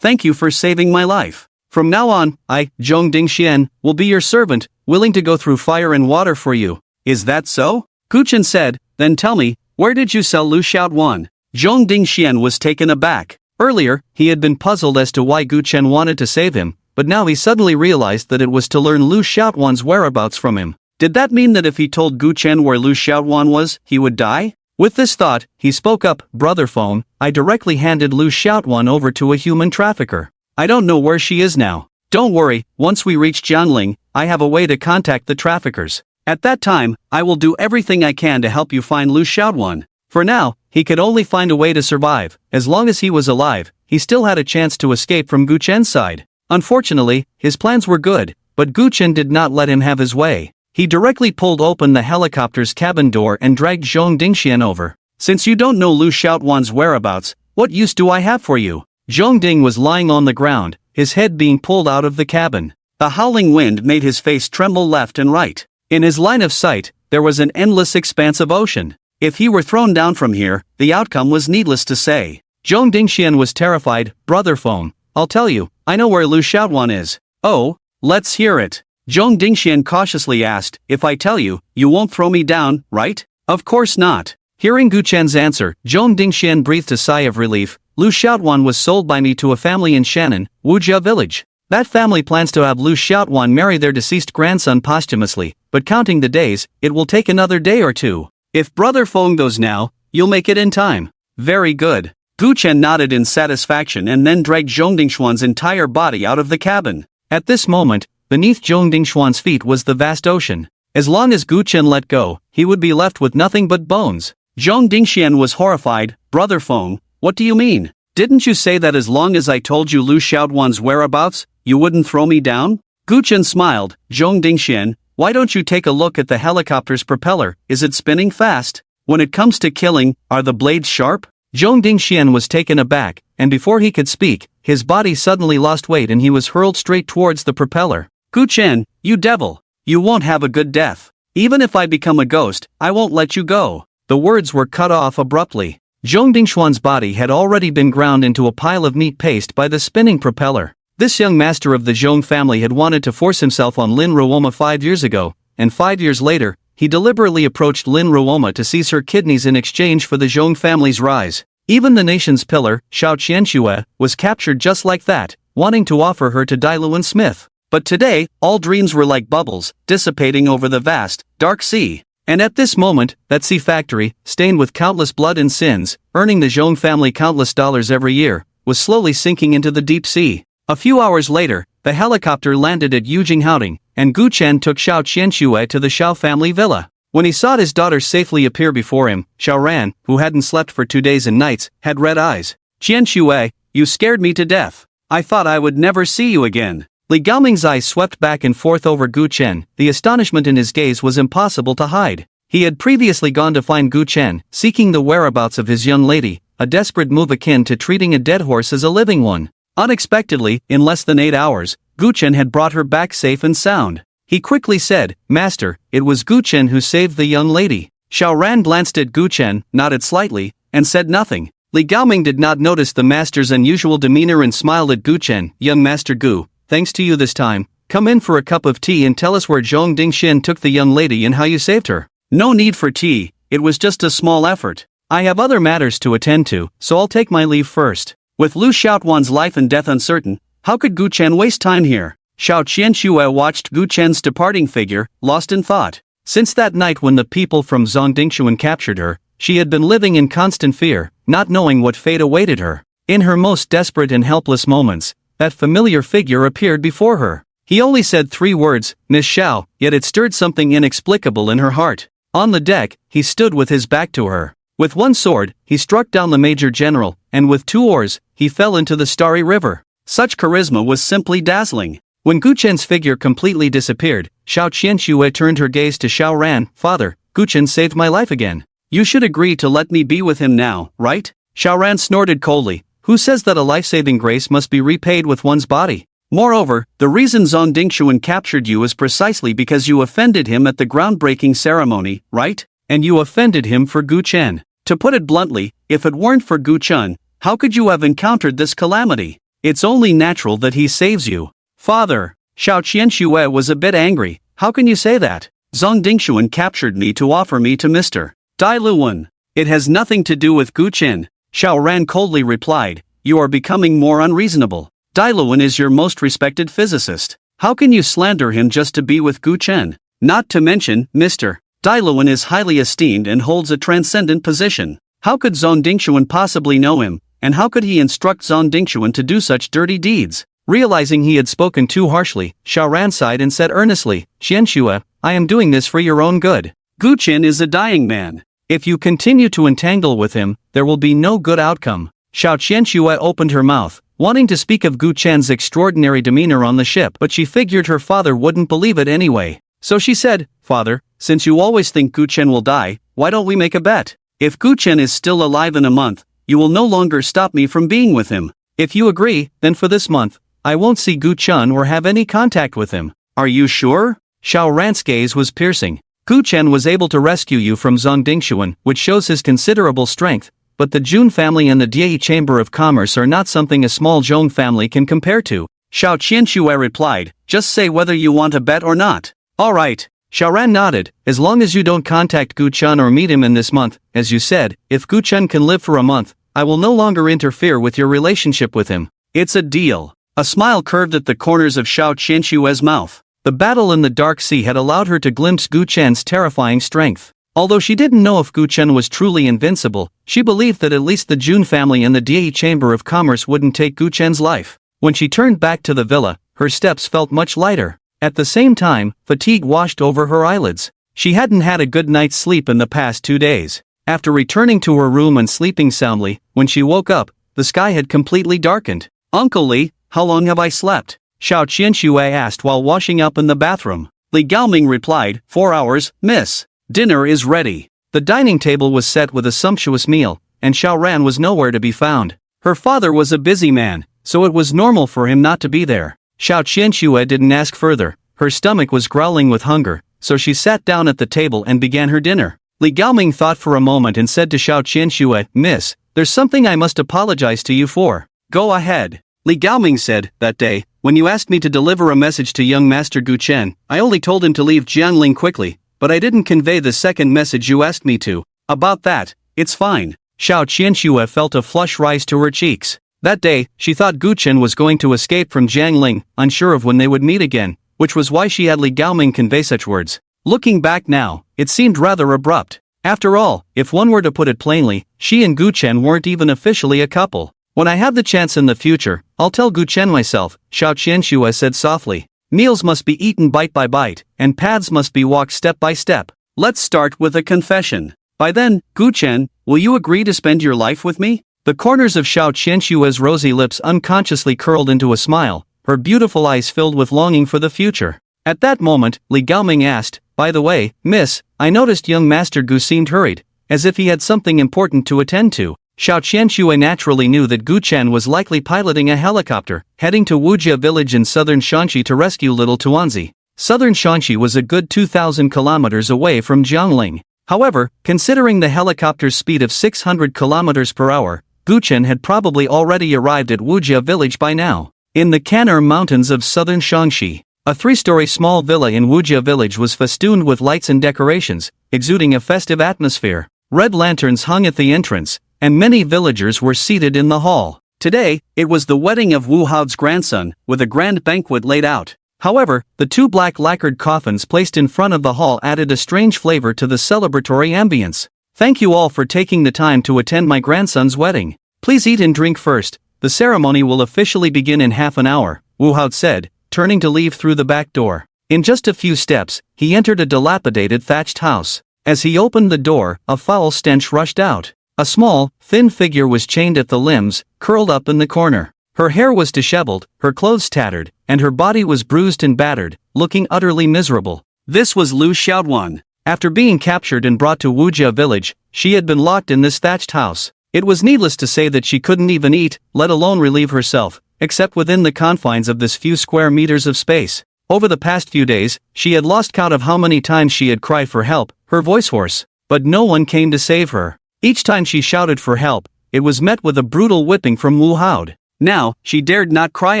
thank you for saving my life. From now on, I, Zhong Dingxian, will be your servant, willing to go through fire and water for you. Is that so? Gu Chen said, then tell me, where did you sell Lu Xiaoduan? Zhong Dingxian was taken aback. Earlier, he had been puzzled as to why Gu Chen wanted to save him, but now he suddenly realized that it was to learn Lu Xiaoduan's whereabouts from him. Did that mean that if he told Gu Chen where Lu Xiaoduan was, he would die? With this thought, he spoke up, Brother Feng, I directly handed Lu Xiaoduan over to a human trafficker. I don't know where she is now. Don't worry, once we reach Jiangling, I have a way to contact the traffickers. At that time, I will do everything I can to help you find Lu Xiaoduan. For now, he could only find a way to survive. As long as he was alive, he still had a chance to escape from Gu Chen's side. Unfortunately, his plans were good, but Gu Chen did not let him have his way. He directly pulled open the helicopter's cabin door and dragged Zhong Dingxian over. Since you don't know Lu Xiaoduan's whereabouts, what use do I have for you? Zhong Ding was lying on the ground, his head being pulled out of the cabin. The howling wind made his face tremble left and right. In his line of sight, there was an endless expanse of ocean. If he were thrown down from here, the outcome was needless to say. Zhong Dingxian was terrified. Brother Feng, I'll tell you, I know where Lu Xiaoduan is. Oh, let's hear it. Zhong Dingxian cautiously asked, if I tell you, you won't throw me down, right? Of course not. Hearing Gu Chen's answer, Zhong Dingxian breathed a sigh of relief. Lu Xiaoduan was sold by me to a family in Shannon, Wujia village. That family plans to have Lu Xiaoduan marry their deceased grandson posthumously, but counting the days, it will take another day or two. If Brother Feng goes now, you'll make it in time. Very good. Gu Chen nodded in satisfaction and then dragged Zhong Dingxuan's entire body out of the cabin. At this moment, beneath Zhong Dingxuan's feet was the vast ocean. As long as Gu Chen let go, he would be left with nothing but bones. Zhong Dingxian was horrified. Brother Feng, what do you mean? Didn't you say that as long as I told you Lu Xiaoduan's whereabouts, you wouldn't throw me down? Gu Chen smiled. Zhong Dingxian, why don't you take a look at the helicopter's propeller? Is it spinning fast? When it comes to killing, are the blades sharp? Zhong Dingxian was taken aback, and before he could speak, his body suddenly lost weight and he was hurled straight towards the propeller. Gu Chen, you devil! You won't have a good death. Even if I become a ghost, I won't let you go. The words were cut off abruptly. Zhong Dingxuan's body had already been ground into a pile of meat paste by the spinning propeller. This young master of the Zhong family had wanted to force himself on Lin Ruoma 5 years ago, and 5 years later, he deliberately approached Lin Ruoma to seize her kidneys in exchange for the Zhong family's rise. Even the nation's pillar, Xiao Qianxue, was captured just like that, wanting to offer her to Dai Luan Smith. But today, all dreams were like bubbles, dissipating over the vast, dark sea. And at this moment, that sea factory, stained with countless blood and sins, earning the Zhong family countless dollars every year, was slowly sinking into the deep sea. A few hours later, the helicopter landed at Yujinghaoding, and Gu Chen took Xiao Qianxue to the Xiao family villa. When he saw his daughter safely appear before him, Xiao Ran, who hadn't slept for 2 days and nights, had red eyes. Qianxue, you scared me to death. I thought I would never see you again. Li Gaoming's eyes swept back and forth over Gu Chen. The astonishment in his gaze was impossible to hide. He had previously gone to find Gu Chen, seeking the whereabouts of his young lady, a desperate move akin to treating a dead horse as a living one. Unexpectedly, in less than 8 hours, Gu Chen had brought her back safe and sound. He quickly said, Master, it was Gu Chen who saved the young lady. Xiao Ran glanced at Gu Chen, nodded slightly, and said nothing. Li Gaoming did not notice the master's unusual demeanor and smiled at Gu Chen. Young Master Gu, thanks to you this time. Come in for a cup of tea and tell us where Zhong Dingxian took the young lady and how you saved her. No need for tea, it was just a small effort. I have other matters to attend to, so I'll take my leave first. With Lu Xiaoduan's life and death uncertain, how could Gu Chen waste time here? Xiao Qianxue watched Gu Chen's departing figure, lost in thought. Since that night when the people from Zhong Dingxuan captured her, she had been living in constant fear, not knowing what fate awaited her. In her most desperate and helpless moments, that familiar figure appeared before her. He only said 3 words, Miss Xiao, yet it stirred something inexplicable in her heart. On the deck, he stood with his back to her. With one sword, he struck down the Major General, and with 2 oars, he fell into the starry river. Such charisma was simply dazzling. When Gu Chen's figure completely disappeared, Xiao Qianxue turned her gaze to Xiao Ran. Father, Gu Chen saved my life again. You should agree to let me be with him now, right? Xiao Ran snorted coldly. Who says that a life-saving grace must be repaid with one's body? Moreover, the reason Zhong Dingxuan captured you is precisely because you offended him at the groundbreaking ceremony, right? And you offended him for Gu Chen. To put it bluntly, if it weren't for Gu Chen, how could you have encountered this calamity? It's only natural that he saves you. Father, Xiao Qianxue was a bit angry. How can you say that? Zhong Dingxuan captured me to offer me to Mr. Dai Luan. It has nothing to do with Gu Chen. Xiao Ran coldly replied, you are becoming more unreasonable. Dai Luan is your most respected physicist. How can you slander him just to be with Gu Chen? Not to mention, Mr. Dai Luan is highly esteemed and holds a transcendent position. How could Zhong Dingxuan possibly know him, and how could he instruct Zhong Dingxuan to do such dirty deeds? Realizing he had spoken too harshly, Xiao Ran sighed and said earnestly, Qianxue, I am doing this for your own good. Gu Chen is a dying man. If you continue to entangle with him, there will be no good outcome. Xiao Qianxue opened her mouth, wanting to speak of Gu Chen's extraordinary demeanor on the ship, but she figured her father wouldn't believe it anyway. So she said, Father, since you always think Gu Chen will die, why don't we make a bet? If Gu Chen is still alive in a month, you will no longer stop me from being with him. If you agree, then for this month, I won't see Gu Chen or have any contact with him. Are you sure? Xiao Ran's gaze was piercing. Gu Chen was able to rescue you from Zhong Dingxuan, which shows his considerable strength, but the Jun family and the Die Chamber of Commerce are not something a small Zhong family can compare to. Xiao Qianxue replied, just say whether you want to bet or not. Alright. Xiaoran nodded, as long as you don't contact Gu Chun or meet him in this month, as you said, if Gu Chun can live for a month, I will no longer interfere with your relationship with him. It's a deal. A smile curved at the corners of Xiao Qianxue's mouth. The battle in the Dark Sea had allowed her to glimpse Gu Chen's terrifying strength. Although she didn't know if Gu Chen was truly invincible, she believed that at least the Jun family and the Die Chamber of Commerce wouldn't take Gu Chen's life. When she turned back to the villa, her steps felt much lighter. At the same time, fatigue washed over her eyelids. She hadn't had a good night's sleep in the past 2 days. After returning to her room and sleeping soundly, when she woke up, the sky had completely darkened. Uncle Li, how long have I slept? Xiao Qianxue asked while washing up in the bathroom. Li Gaoming replied, 4 hours, miss. Dinner is ready. The dining table was set with a sumptuous meal, and Xiao Ran was nowhere to be found. Her father was a busy man, so it was normal for him not to be there. Xiao Qianxue didn't ask further. Her stomach was growling with hunger, so she sat down at the table and began her dinner. Li Gaoming thought for a moment and said to Xiao Qianxue, Miss, there's something I must apologize to you for. Go ahead. Li Gaoming said, that day, when you asked me to deliver a message to young Master Gu Chen, I only told him to leave Jiangling quickly, but I didn't convey the second message you asked me to. About that, it's fine. Xiao Qianxue felt a flush rise to her cheeks. That day, she thought Gu Chen was going to escape from Jiangling, unsure of when they would meet again, which was why she had Li Gaoming convey such words. Looking back now, it seemed rather abrupt. After all, if one were to put it plainly, she and Gu Chen weren't even officially a couple. When I have the chance in the future, I'll tell Gu Chen myself, Xiao Qianxue said softly. Meals must be eaten bite by bite, and paths must be walked step by step. Let's start with a confession. By then, Gu Chen, will you agree to spend your life with me? The corners of Xiao Qianxue's rosy lips unconsciously curled into a smile, her beautiful eyes filled with longing for the future. At that moment, Li Gaoming asked, by the way, miss, I noticed young Master Gu seemed hurried, as if he had something important to attend to. Xiao Qianxue naturally knew that Gu Chen was likely piloting a helicopter, heading to Wujia village in southern Shanxi to rescue little Tuanzi. Southern Shanxi was a good 2,000 kilometers away from Jiangling. However, considering the helicopter's speed of 600 kilometers per hour, Gu Chen had probably already arrived at Wujia village by now. In the Canner Mountains of southern Shanxi, a 3-story small villa in Wujia village was festooned with lights and decorations, exuding a festive atmosphere. Red lanterns hung at the entrance, and many villagers were seated in the hall. Today, it was the wedding of Wu Hao's grandson, with a grand banquet laid out. However, the 2 black lacquered coffins placed in front of the hall added a strange flavor to the celebratory ambience. Thank you all for taking the time to attend my grandson's wedding. Please eat and drink first. The ceremony will officially begin in half an hour, Wu Hao said, turning to leave through the back door. In just a few steps, he entered a dilapidated thatched house. As he opened the door, a foul stench rushed out. A small, thin figure was chained at the limbs, curled up in the corner. Her hair was disheveled, her clothes tattered, and her body was bruised and battered, looking utterly miserable. This was Lu Xiaoduan. After being captured and brought to Wujia village, she had been locked in this thatched house. It was needless to say that she couldn't even eat, let alone relieve herself, except within the confines of this few square meters of space. Over the past few days, she had lost count of how many times she had cried for help, her voice hoarse. But no one came to save her. Each time she shouted for help, it was met with a brutal whipping from Wu Hao. Now, she dared not cry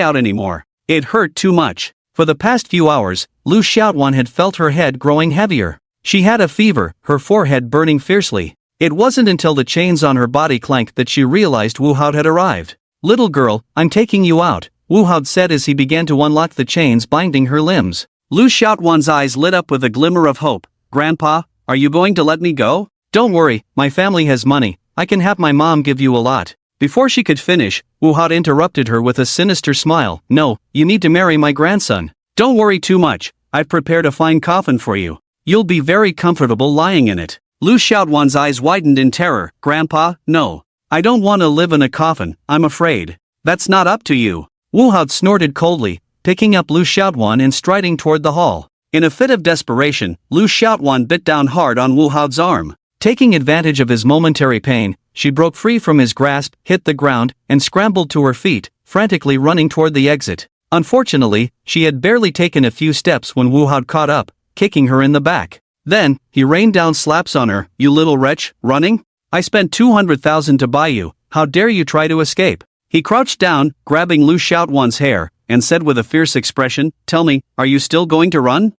out anymore. It hurt too much. For the past few hours, Lu Xiaoduan had felt her head growing heavier. She had a fever, her forehead burning fiercely. It wasn't until the chains on her body clanked that she realized Wu Hao had arrived. Little girl, I'm taking you out, Wu Hao said as he began to unlock the chains binding her limbs. Lu Xiaoduan's eyes lit up with a glimmer of hope. Grandpa, are you going to let me go? Don't worry, my family has money, I can have my mom give you a lot. Before she could finish, Wu Hao interrupted her with a sinister smile. No, you need to marry my grandson. Don't worry too much, I've prepared a fine coffin for you. You'll be very comfortable lying in it. Lu Xiaoduan's eyes widened in terror. Grandpa, no. I don't want to live in a coffin, I'm afraid. That's not up to you. Wu Hao snorted coldly, picking up Lu Xiaoduan and striding toward the hall. In a fit of desperation, Lu Xiaoduan bit down hard on Wu Hao's arm. Taking advantage of his momentary pain, she broke free from his grasp, hit the ground, and scrambled to her feet, frantically running toward the exit. Unfortunately, she had barely taken a few steps when Wu Hao caught up, kicking her in the back. Then, he rained down slaps on her. You little wretch, running? I spent 200,000 to buy you, how dare you try to escape? He crouched down, grabbing Lu Xiaotuan's hair, and said with a fierce expression, tell me, are you still going to run?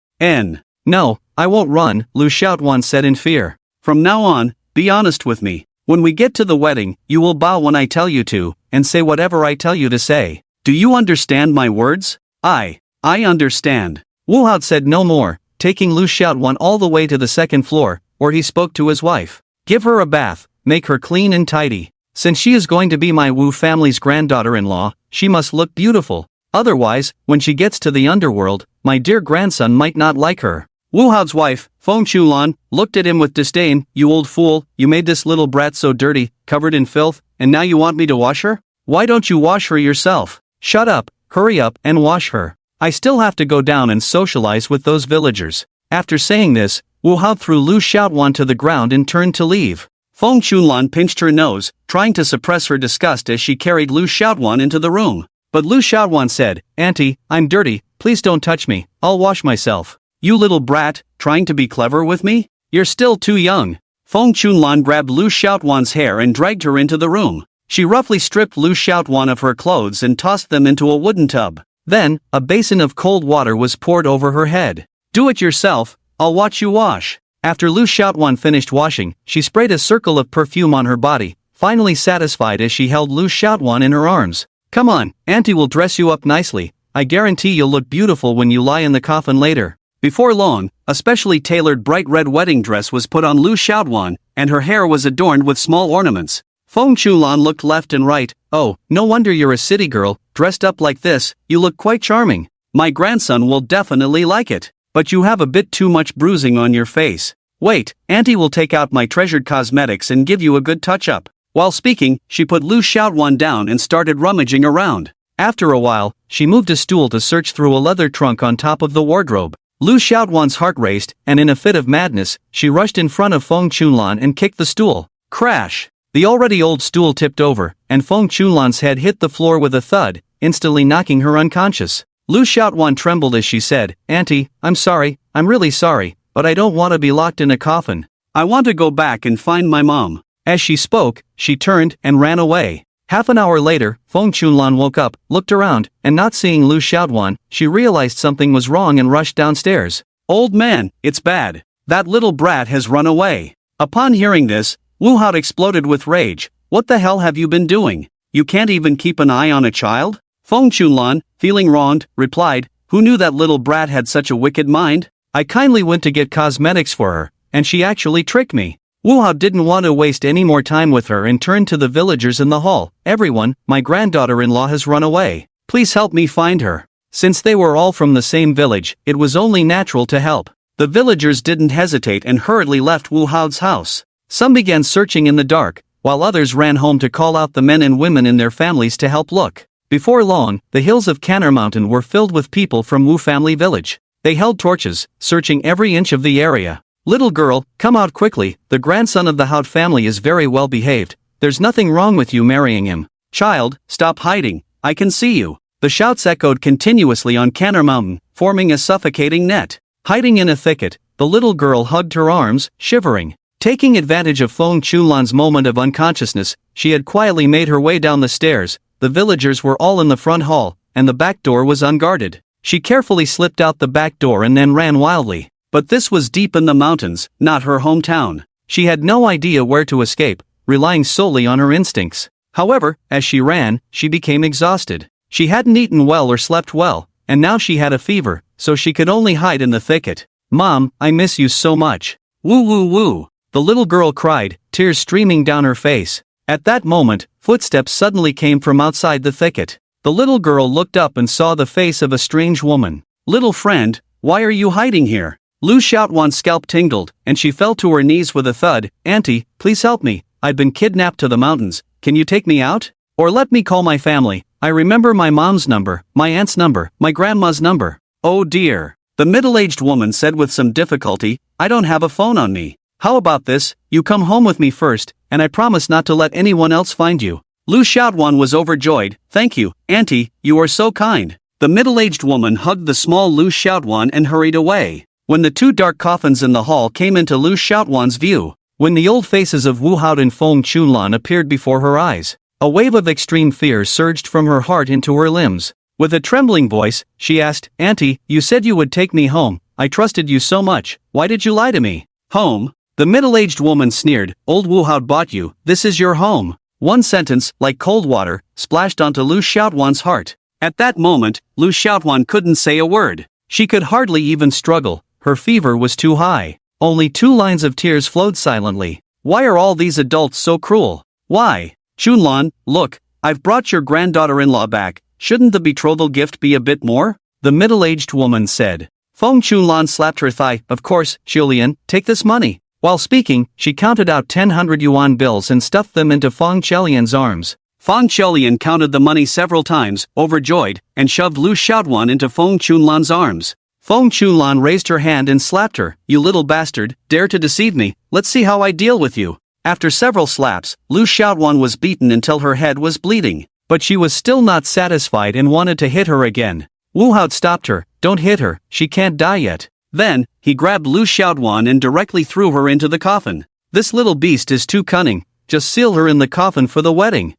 No, I won't run, Lu Xiaotuan said in fear. From now on, be honest with me. When we get to the wedding, you will bow when I tell you to, and say whatever I tell you to say. Do you understand my words? I understand. Wu Hao said no more, taking Lu Xiaotuan all the way to the second floor, where he spoke to his wife. Give her a bath, make her clean and tidy. Since she is going to be my Wu family's granddaughter-in-law, she must look beautiful. Otherwise, when she gets to the underworld, my dear grandson might not like her. Wu Hao's wife, Feng Chulan, looked at him with disdain. You old fool, you made this little brat so dirty, covered in filth, and now you want me to wash her? Why don't you wash her yourself? Shut up, hurry up and wash her. I still have to go down and socialize with those villagers. After saying this, Wu Hao threw Lu Xiaotuan to the ground and turned to leave. Feng Chulan pinched her nose, trying to suppress her disgust as she carried Lu Xiaotuan into the room. But Lu Xiaotuan said, Auntie, I'm dirty, please don't touch me, I'll wash myself. You little brat, trying to be clever with me? You're still too young. Feng Chulan grabbed Lu Xiaotuan's hair and dragged her into the room. She roughly stripped Lu Xiaotuan of her clothes and tossed them into a wooden tub. Then, a basin of cold water was poured over her head. Do it yourself, I'll watch you wash. After Lu Xiaotuan finished washing, she sprayed a circle of perfume on her body, finally satisfied as she held Lu Xiaotuan in her arms. Come on, Auntie will dress you up nicely. I guarantee you'll look beautiful when you lie in the coffin later. Before long, a specially tailored bright red wedding dress was put on Lu Xiaotuan, and her hair was adorned with small ornaments. Feng Chulan looked left and right. Oh, no wonder you're a city girl, dressed up like this, you look quite charming. My grandson will definitely like it. But you have a bit too much bruising on your face. Wait, Auntie will take out my treasured cosmetics and give you a good touch-up. While speaking, she put Lu Xiaotuan down and started rummaging around. After a while, she moved a stool to search through a leather trunk on top of the wardrobe. Lu Xiaotuan's heart raced, and in a fit of madness, she rushed in front of Feng Chulan and kicked the stool. Crash! The already old stool tipped over, and Feng Chulan's head hit the floor with a thud, instantly knocking her unconscious. Lu Xiaotuan trembled as she said, Auntie, I'm sorry, I'm really sorry, but I don't want to be locked in a coffin. I want to go back and find my mom. As she spoke, she turned and ran away. Half an hour later, Feng Chulan woke up, looked around, and not seeing Lu Xiaotuan, she realized something was wrong and rushed downstairs. Old man, it's bad. That little brat has run away. Upon hearing this, Wu Hao exploded with rage. What the hell have you been doing? You can't even keep an eye on a child? Feng Chulan, feeling wronged, replied, who knew that little brat had such a wicked mind? I kindly went to get cosmetics for her, and she actually tricked me. Wu Hao didn't want to waste any more time with her and turned to the villagers in the hall. Everyone, my granddaughter-in-law has run away. Please help me find her. Since they were all from the same village, it was only natural to help. The villagers didn't hesitate and hurriedly left Wu Hao's house. Some began searching in the dark, while others ran home to call out the men and women in their families to help look. Before long, the hills of Canner Mountain were filled with people from Wu family village. They held torches, searching every inch of the area. Little girl, come out quickly, the grandson of the Hout family is very well behaved. There's nothing wrong with you marrying him. Child, stop hiding, I can see you. The shouts echoed continuously on Canner Mountain, forming a suffocating net. Hiding in a thicket, the little girl hugged her arms, shivering. Taking advantage of Feng Chulan's moment of unconsciousness, she had quietly made her way down the stairs. The villagers were all in the front hall, and the back door was unguarded. She carefully slipped out the back door and then ran wildly. But this was deep in the mountains, not her hometown. She had no idea where to escape, relying solely on her instincts. However, as she ran, she became exhausted. She hadn't eaten well or slept well, and now she had a fever, so she could only hide in the thicket. Mom, I miss you so much. Woo woo woo. The little girl cried, tears streaming down her face. At that moment, footsteps suddenly came from outside the thicket. The little girl looked up and saw the face of a strange woman. Little friend, why are you hiding here? Lu Xiaotuan's scalp tingled, and she fell to her knees with a thud. Auntie, please help me. I've been kidnapped to the mountains. Can you take me out? Or let me call my family. I remember my mom's number, my aunt's number, my grandma's number. Oh dear. The middle-aged woman said with some difficulty, I don't have a phone on me. How about this, you come home with me first, and I promise not to let anyone else find you. Lu Xiaotuan was overjoyed. Thank you, Auntie, you are so kind. The middle-aged woman hugged the small Lu Xiaotuan and hurried away. When the two dark coffins in the hall came into Lu Xiaotuan's view, When the old faces of Wu Hao and Feng Chunlan appeared before her eyes, a wave of extreme fear surged from her heart into her limbs. With a trembling voice, she asked, "Auntie, you said you would take me home. I trusted you so much. Why did you lie to me?" "Home?" The middle-aged woman sneered. "Old Wu Hao bought you. This is your home." One sentence, like cold water, splashed onto Lu Xiaotuan's heart. At that moment, Lu Xiaotuan couldn't say a word. She could hardly even struggle. Her fever was too high. Only 2 lines of tears flowed silently. Why are all these adults so cruel? Why? "Chunlan, look, I've brought your granddaughter-in-law back. Shouldn't the betrothal gift be a bit more?" the middle-aged woman said. Feng Chunlan slapped her thigh. "Of course, Julian, take this money." While speaking, she counted out 100 yuan bills and stuffed them into Feng Chelian's arms. Feng Chelian counted the money several times, overjoyed, and shoved Lu Xiaotuan into Feng Chunlan's arms. Feng Chunlan raised her hand and slapped her. "You little bastard, dare to deceive me. Let's see how I deal with you." After several slaps, Lu Xiaotuan was beaten until her head was bleeding. But she was still not satisfied and wanted to hit her again. Wu Hao stopped her. "Don't hit her, she can't die yet." Then, he grabbed Lu Xiaotuan and directly threw her into the coffin. "This little beast is too cunning. Just seal her in the coffin for the wedding."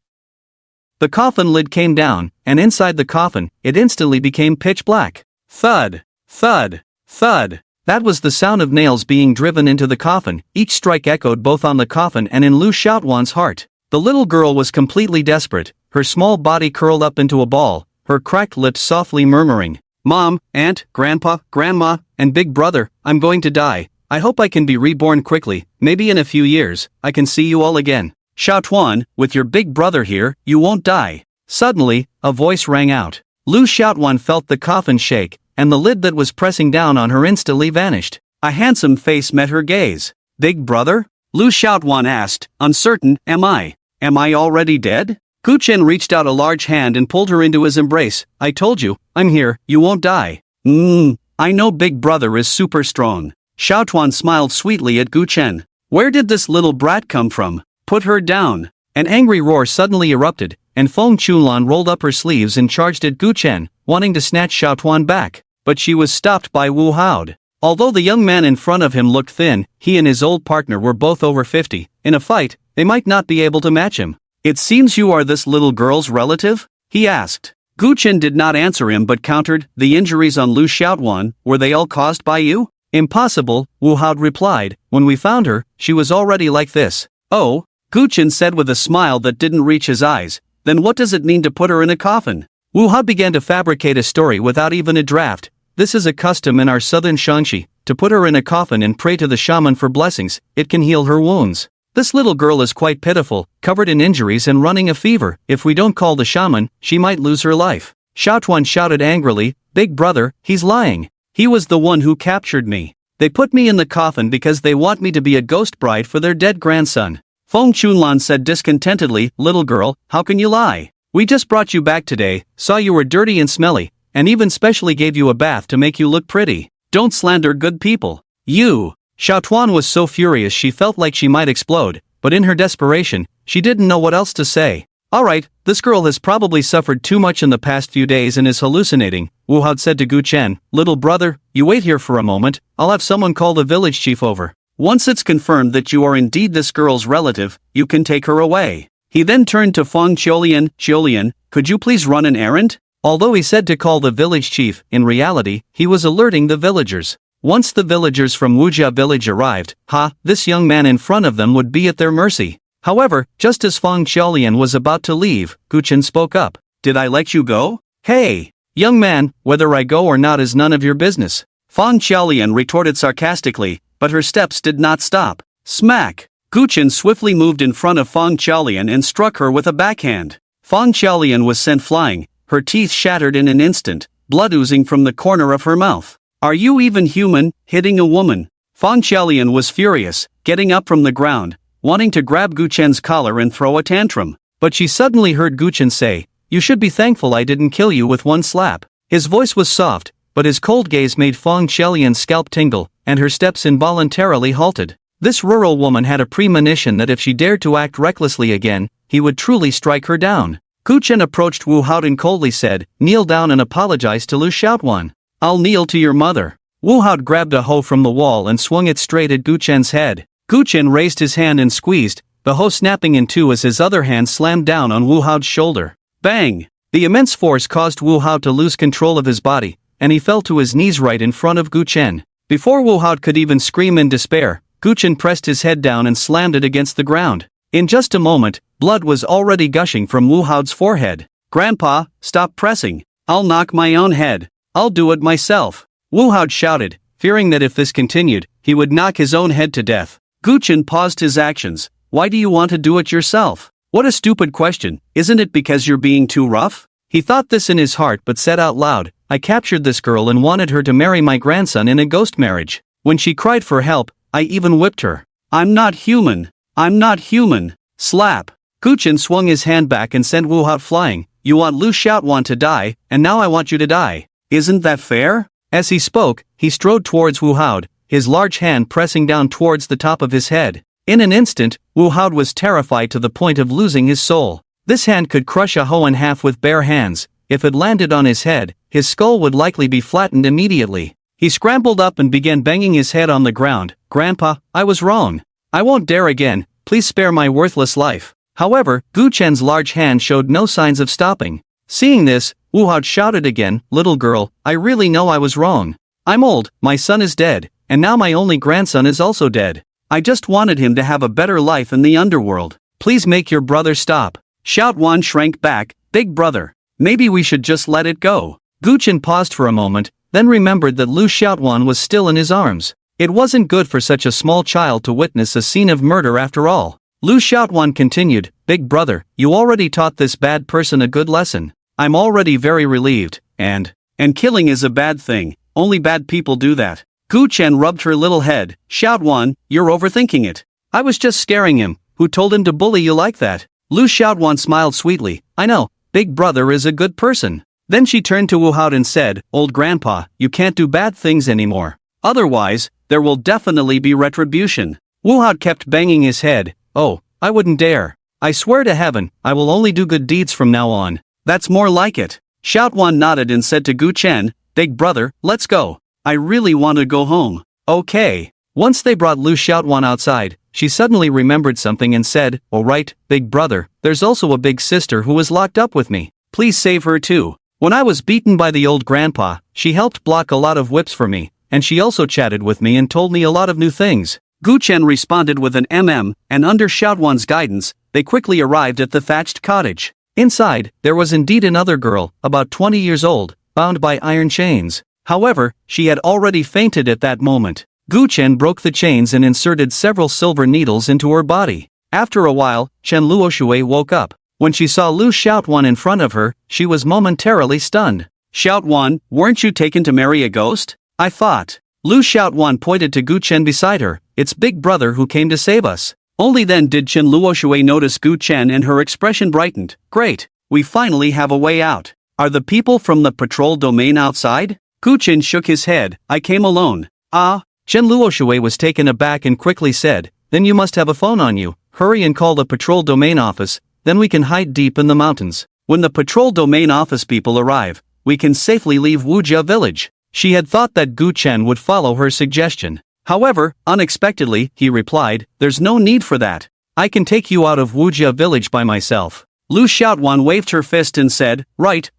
The coffin lid came down, and inside the coffin, it instantly became pitch black. Thud, thud, thud. That was the sound of nails being driven into the coffin. Each strike echoed both on the coffin and in Lu Xiaotuan's heart. The little girl was completely desperate, her small body curled up into a ball, her cracked lips softly murmuring, "Mom, Aunt, Grandpa, Grandma, and Big Brother, I'm going to die. I hope I can be reborn quickly. Maybe in a few years, I can see you all again. Xiaotuan, with your big brother here, you won't die." Suddenly, a voice rang out. Lu Xiaotuan felt the coffin shake, and the lid that was pressing down on her instantly vanished. A handsome face met her gaze. "Big brother?" Lu Xiaotuan asked, uncertain. Am I already dead?" Gu Chen reached out a large hand and pulled her into his embrace. "I told you, I'm here, you won't die." I know Big Brother is super strong." Xiaotuan smiled sweetly at Gu Chen. "Where did this little brat come from? Put her down." An angry roar suddenly erupted, and Feng Chunlan rolled up her sleeves and charged at Gu Chen, wanting to snatch Xiaotuan back. But she was stopped by Wu Hao. Although the young man in front of him looked thin, he and his old partner were both over 50. In a fight, they might not be able to match him. "It seems you are this little girl's relative?" he asked. Gu Chen did not answer him but countered, "The injuries on Lu Xiaotuan, were they all caused by you?" "Impossible," Wu Hao replied. "When we found her, she was already like this." "Oh?" Gu Chen said with a smile that didn't reach his eyes. "Then what does it mean to put her in a coffin?" Wu Hao began to fabricate a story without even a draft. "This is a custom in our southern Shaanxi, to put her in a coffin and pray to the shaman for blessings. It can heal her wounds. This little girl is quite pitiful, covered in injuries and running a fever. If we don't call the shaman, she might lose her life." Xiaotuan shouted angrily, "Big brother, he's lying. He was the one who captured me. They put me in the coffin because they want me to be a ghost bride for their dead grandson." Feng Chunlan said discontentedly, "Little girl, how can you lie? We just brought you back today, saw you were dirty and smelly, and even specially gave you a bath to make you look pretty. Don't slander good people. You." Xiaotuan was so furious she felt like she might explode, but in her desperation, she didn't know what else to say. "Alright, this girl has probably suffered too much in the past few days and is hallucinating," Wu Hao said to Gu Chen. "Little brother, you wait here for a moment, I'll have someone call the village chief over. Once it's confirmed that you are indeed this girl's relative, you can take her away." He then turned to Feng Cholian. "Cholian, could you please run an errand?" Although he said to call the village chief, in reality, he was alerting the villagers. Once the villagers from Wujia village arrived, this young man in front of them would be at their mercy. However, just as Feng Qiaolian was about to leave, Gu Chen spoke up. "Did I let you go?" "Hey! Young man, whether I go or not is none of your business." Feng Qiaolian retorted sarcastically, but her steps did not stop. Smack! Gu Chen swiftly moved in front of Feng Qiaolian and struck her with a backhand. Feng Qiaolian was sent flying, her teeth shattered in an instant, blood oozing from the corner of her mouth. "Are you even human, hitting a woman?" Feng Qiaolian was furious, getting up from the ground, wanting to grab Gu Chen's collar and throw a tantrum. But she suddenly heard Gu Chen say, "You should be thankful I didn't kill you with one slap." His voice was soft, but his cold gaze made Feng Qiaolian's scalp tingle, and her steps involuntarily halted. This rural woman had a premonition that if she dared to act recklessly again, he would truly strike her down. Gu Chen approached Wu Hao and coldly said, "Kneel down and apologize to Lu Xiaotuan." "I'll kneel to your mother." Wu Hao grabbed a hoe from the wall and swung it straight at Gu Chen's head. Gu Chen raised his hand and squeezed, the hoe snapping in two as his other hand slammed down on Wu Hao's shoulder. Bang! The immense force caused Wu Hao to lose control of his body, and he fell to his knees right in front of Gu Chen. Before Wu Hao could even scream in despair, Gu Chen pressed his head down and slammed it against the ground. In just a moment, blood was already gushing from Wu Hao's forehead. "Grandpa, stop pressing. I'll knock my own head. I'll do it myself," Wu Hao shouted, fearing that if this continued, he would knock his own head to death. Gu Chen paused his actions. "Why do you want to do it yourself? What a stupid question, isn't it because you're being too rough?" He thought this in his heart but said out loud, "I captured this girl and wanted her to marry my grandson in a ghost marriage. When she cried for help, I even whipped her. I'm not human. I'm not human." Slap! Gu Chen swung his hand back and sent Wu Hao flying. "You want Lu Xiaotuan to die, and now I want you to die. Isn't that fair?" As he spoke, he strode towards Wu Hao, his large hand pressing down towards the top of his head. In an instant, Wu Hao was terrified to the point of losing his soul. This hand could crush a hoe in half with bare hands. If it landed on his head, his skull would likely be flattened immediately. He scrambled up and began banging his head on the ground. "Grandpa, I was wrong. I won't dare again. Please spare my worthless life." However, Gu Chen's large hand showed no signs of stopping. Seeing this, Wu Hao shouted again, "Little girl, I really know I was wrong. I'm old, my son is dead, and now my only grandson is also dead. I just wanted him to have a better life in the underworld. Please make your brother stop." Xiaotuan shrank back. "Big brother, maybe we should just let it go." Gu Chen paused for a moment, then remembered that Lu Xiaotuan was still in his arms. It wasn't good for such a small child to witness a scene of murder after all. Lu Xiaotuan continued, "Big brother, you already taught this bad person a good lesson. I'm already very relieved, and killing is a bad thing, only bad people do that." Gu Chen rubbed her little head. "Xiaotuan, you're overthinking it. I was just scaring him. Who told him to bully you like that?" Lu Xiaotuan smiled sweetly. "I know, Big brother is a good person." Then she turned to Wu Hao and said, "Old grandpa, you can't do bad things anymore. Otherwise, there will definitely be retribution." Wu Hao kept banging his head. "Oh, I wouldn't dare. I swear to heaven, I will only do good deeds from now on." "That's more like it." Xiaotuan nodded and said to Gu Chen, "Big brother, let's go. I really want to go home." "Okay." Once they brought Lu Xiaotuan outside, she suddenly remembered something and said, "All right, big brother, there's also a big sister who was locked up with me. Please save her too. When I was beaten by the old grandpa, she helped block a lot of whips for me, and she also chatted with me and told me a lot of new things." Gu Chen responded with an and under Xiaotuan's guidance, they quickly arrived at the thatched cottage. Inside, there was indeed another girl, about 20 years old, bound by iron chains. However, she had already fainted at that moment. Gu Chen broke the chains and inserted several silver needles into her body. After a while, Chen Luoshui woke up. When she saw Lu Xiaotuan in front of her, she was momentarily stunned. "Xiaotuan, weren't you taken to marry a ghost? I thought." Lu Xiaotuan pointed to Gu Chen beside her. "It's Big Brother who came to save us." Only then did Chen Luoshui notice Gu Chen and her expression brightened. "Great, we finally have a way out. Are the people from the patrol domain outside?" Gu Chen shook his head. "I came alone." "Ah." Chen Luoshui was taken aback and quickly said, "Then you must have a phone on you. Hurry and call the patrol domain office, then we can hide deep in the mountains. When the patrol domain office people arrive, we can safely leave Wujia village." She had thought that Gu Chen would follow her suggestion. However, unexpectedly, he replied, "There's no need for that. I can take you out of Wujia village by myself." Lu Xiaotuan waved her fist and said, Right.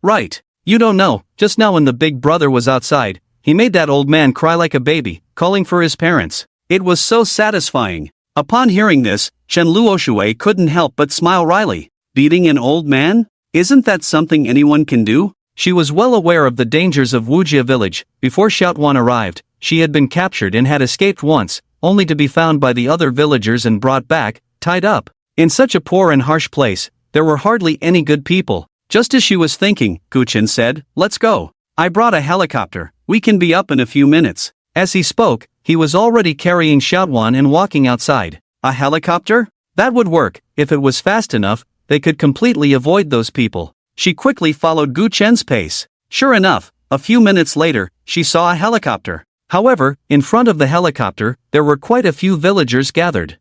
You don't know, just now when the big brother was outside, he made that old man cry like a baby, calling for his parents. It was so satisfying." Upon hearing this, Chen Luoshui couldn't help but smile wryly. Beating an old man? Isn't that something anyone can do? She was well aware of the dangers of Wujia village. Before Xiaotuan arrived, she had been captured and had escaped once, only to be found by the other villagers and brought back, tied up. In such a poor and harsh place, there were hardly any good people. Just as she was thinking, Gu Chen said, "Let's go. I brought a helicopter. We can be up in a few minutes." As he spoke, he was already carrying Xiaotuan and walking outside. A helicopter? That would work. If it was fast enough, they could completely avoid those people. She quickly followed Gu Chen's pace. Sure enough, a few minutes later, she saw a helicopter. However, in front of the helicopter, there were quite a few villagers gathered.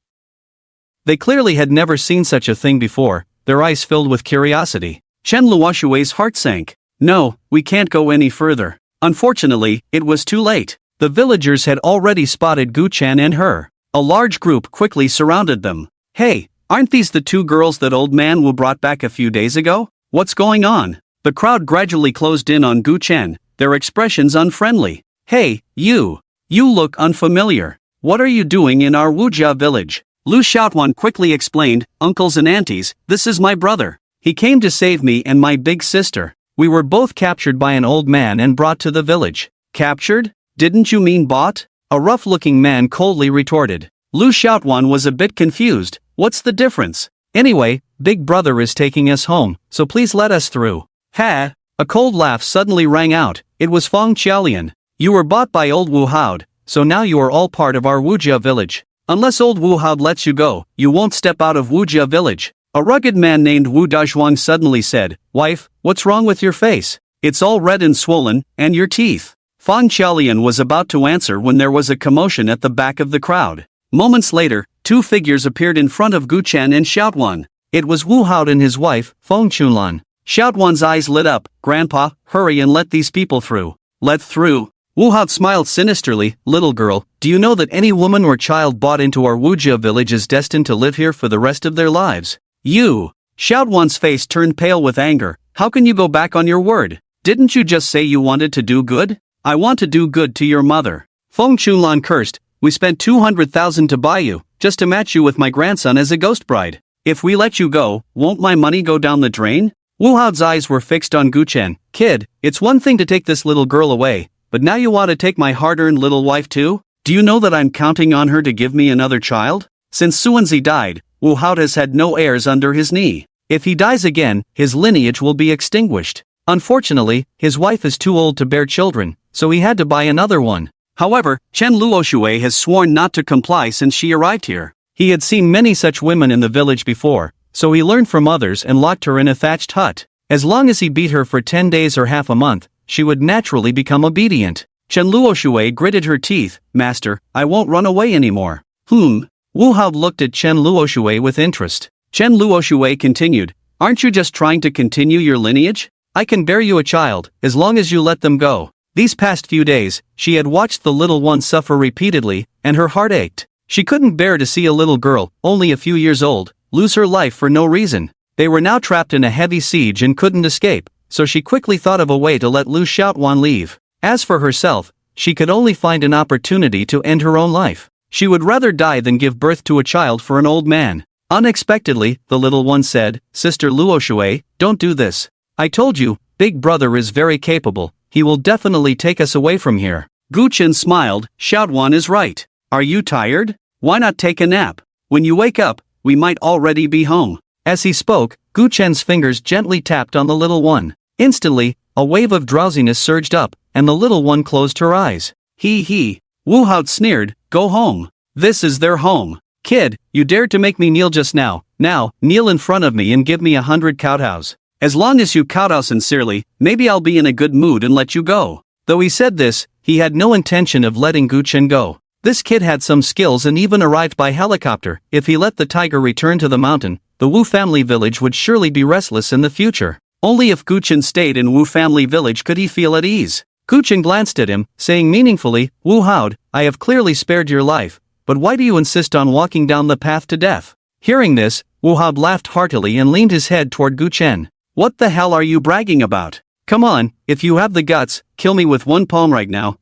They clearly had never seen such a thing before, their eyes filled with curiosity. Chen Luoshui's heart sank. "No, we can't go any further." Unfortunately, it was too late. The villagers had already spotted Gu Chen and her. A large group quickly surrounded them. Hey, aren't these the two girls that old man Wu brought back a few days ago? What's going on? The crowd gradually closed in on Gu Chen, their expressions unfriendly. Hey, you! You look unfamiliar. What are you doing in our Wujia village? Lu Xiaotuan quickly explained, uncles and aunties, this is my brother. He came to save me and my big sister. We were both captured by an old man and brought to the village. Captured? Didn't you mean bought? A rough-looking man coldly retorted. Lu Xiaotuan was a bit confused. What's the difference? Anyway, Big Brother is taking us home, so please let us through. Ha! A cold laugh suddenly rang out. It was Feng Qiaolian. You were bought by old Wu Haod, so now you are all part of our Wujia village. Unless old Wu Haod lets you go, you won't step out of Wujia village. A rugged man named Wu Dazhuang suddenly said, Wife, what's wrong with your face? It's all red and swollen, and your teeth. Feng Qiaolian was about to answer when there was a commotion at the back of the crowd. Moments later, two figures appeared in front of Gu Chen and Xiaotuan. It was Wu Haod and his wife, Feng Chunlan. Xiaotuan's eyes lit up. Grandpa, hurry and let these people through. Let through? Wu Haod smiled sinisterly. Little girl, do you know that any woman or child bought into our Wujia village is destined to live here for the rest of their lives? You! Xiaotuan's face turned pale with anger. How can you go back on your word? Didn't you just say you wanted to do good? I want to do good to your mother. Feng Chunlan cursed. We spent 200,000 to buy you, just to match you with my grandson as a ghost bride. If we let you go, won't my money go down the drain? Wu Haod's eyes were fixed on Gu Chen. Kid, it's one thing to take this little girl away, but now you want to take my hard-earned little wife too? Do you know that I'm counting on her to give me another child? Since Suanzi died, Wu Haod has had no heirs under his knee. If he dies again, his lineage will be extinguished. Unfortunately, his wife is too old to bear children, so he had to buy another one. However, Chen Luoshui has sworn not to comply since she arrived here. He had seen many such women in the village before, so he learned from others and locked her in a thatched hut. As long as he beat her for 10 days or half a month, she would naturally become obedient. Chen Luoshui gritted her teeth. Master, I won't run away anymore. Wu Haod looked at Chen Luoshui with interest. Chen Luoshui continued, aren't you just trying to continue your lineage? I can bear you a child, as long as you let them go. These past few days, she had watched the little one suffer repeatedly, and her heart ached. She couldn't bear to see a little girl, only a few years old, lose her life for no reason. They were now trapped in a heavy siege and couldn't escape, so she quickly thought of a way to let Lu Xiaotuan leave. As for herself, she could only find an opportunity to end her own life. She would rather die than give birth to a child for an old man. Unexpectedly, the little one said, Sister Luoshui, don't do this. I told you, Big Brother is very capable, he will definitely take us away from here. Gu Chen smiled, Xiaotuan is right. Are you tired? Why not take a nap? When you wake up, we might already be home. As he spoke, Gu Chen's fingers gently tapped on the little one. Instantly, a wave of drowsiness surged up, and the little one closed her eyes. He. Wu Haod sneered, go home. This is their home. Kid, you dared to make me kneel just now. Now, kneel in front of me and give me 100 kowtows. As long as you kowtow sincerely, maybe I'll be in a good mood and let you go. Though he said this, he had no intention of letting Gu Chen go. This kid had some skills and even arrived by helicopter. If he let the tiger return to the mountain, the Wu family village would surely be restless in the future. Only if Gu Chen stayed in Wu family village could he feel at ease. Gu Chen glanced at him, saying meaningfully, Wu Haod, I have clearly spared your life, but why do you insist on walking down the path to death? Hearing this, Wu Haod laughed heartily and leaned his head toward Gu Chen. What the hell are you bragging about? Come on, if you have the guts, kill me with one palm right now.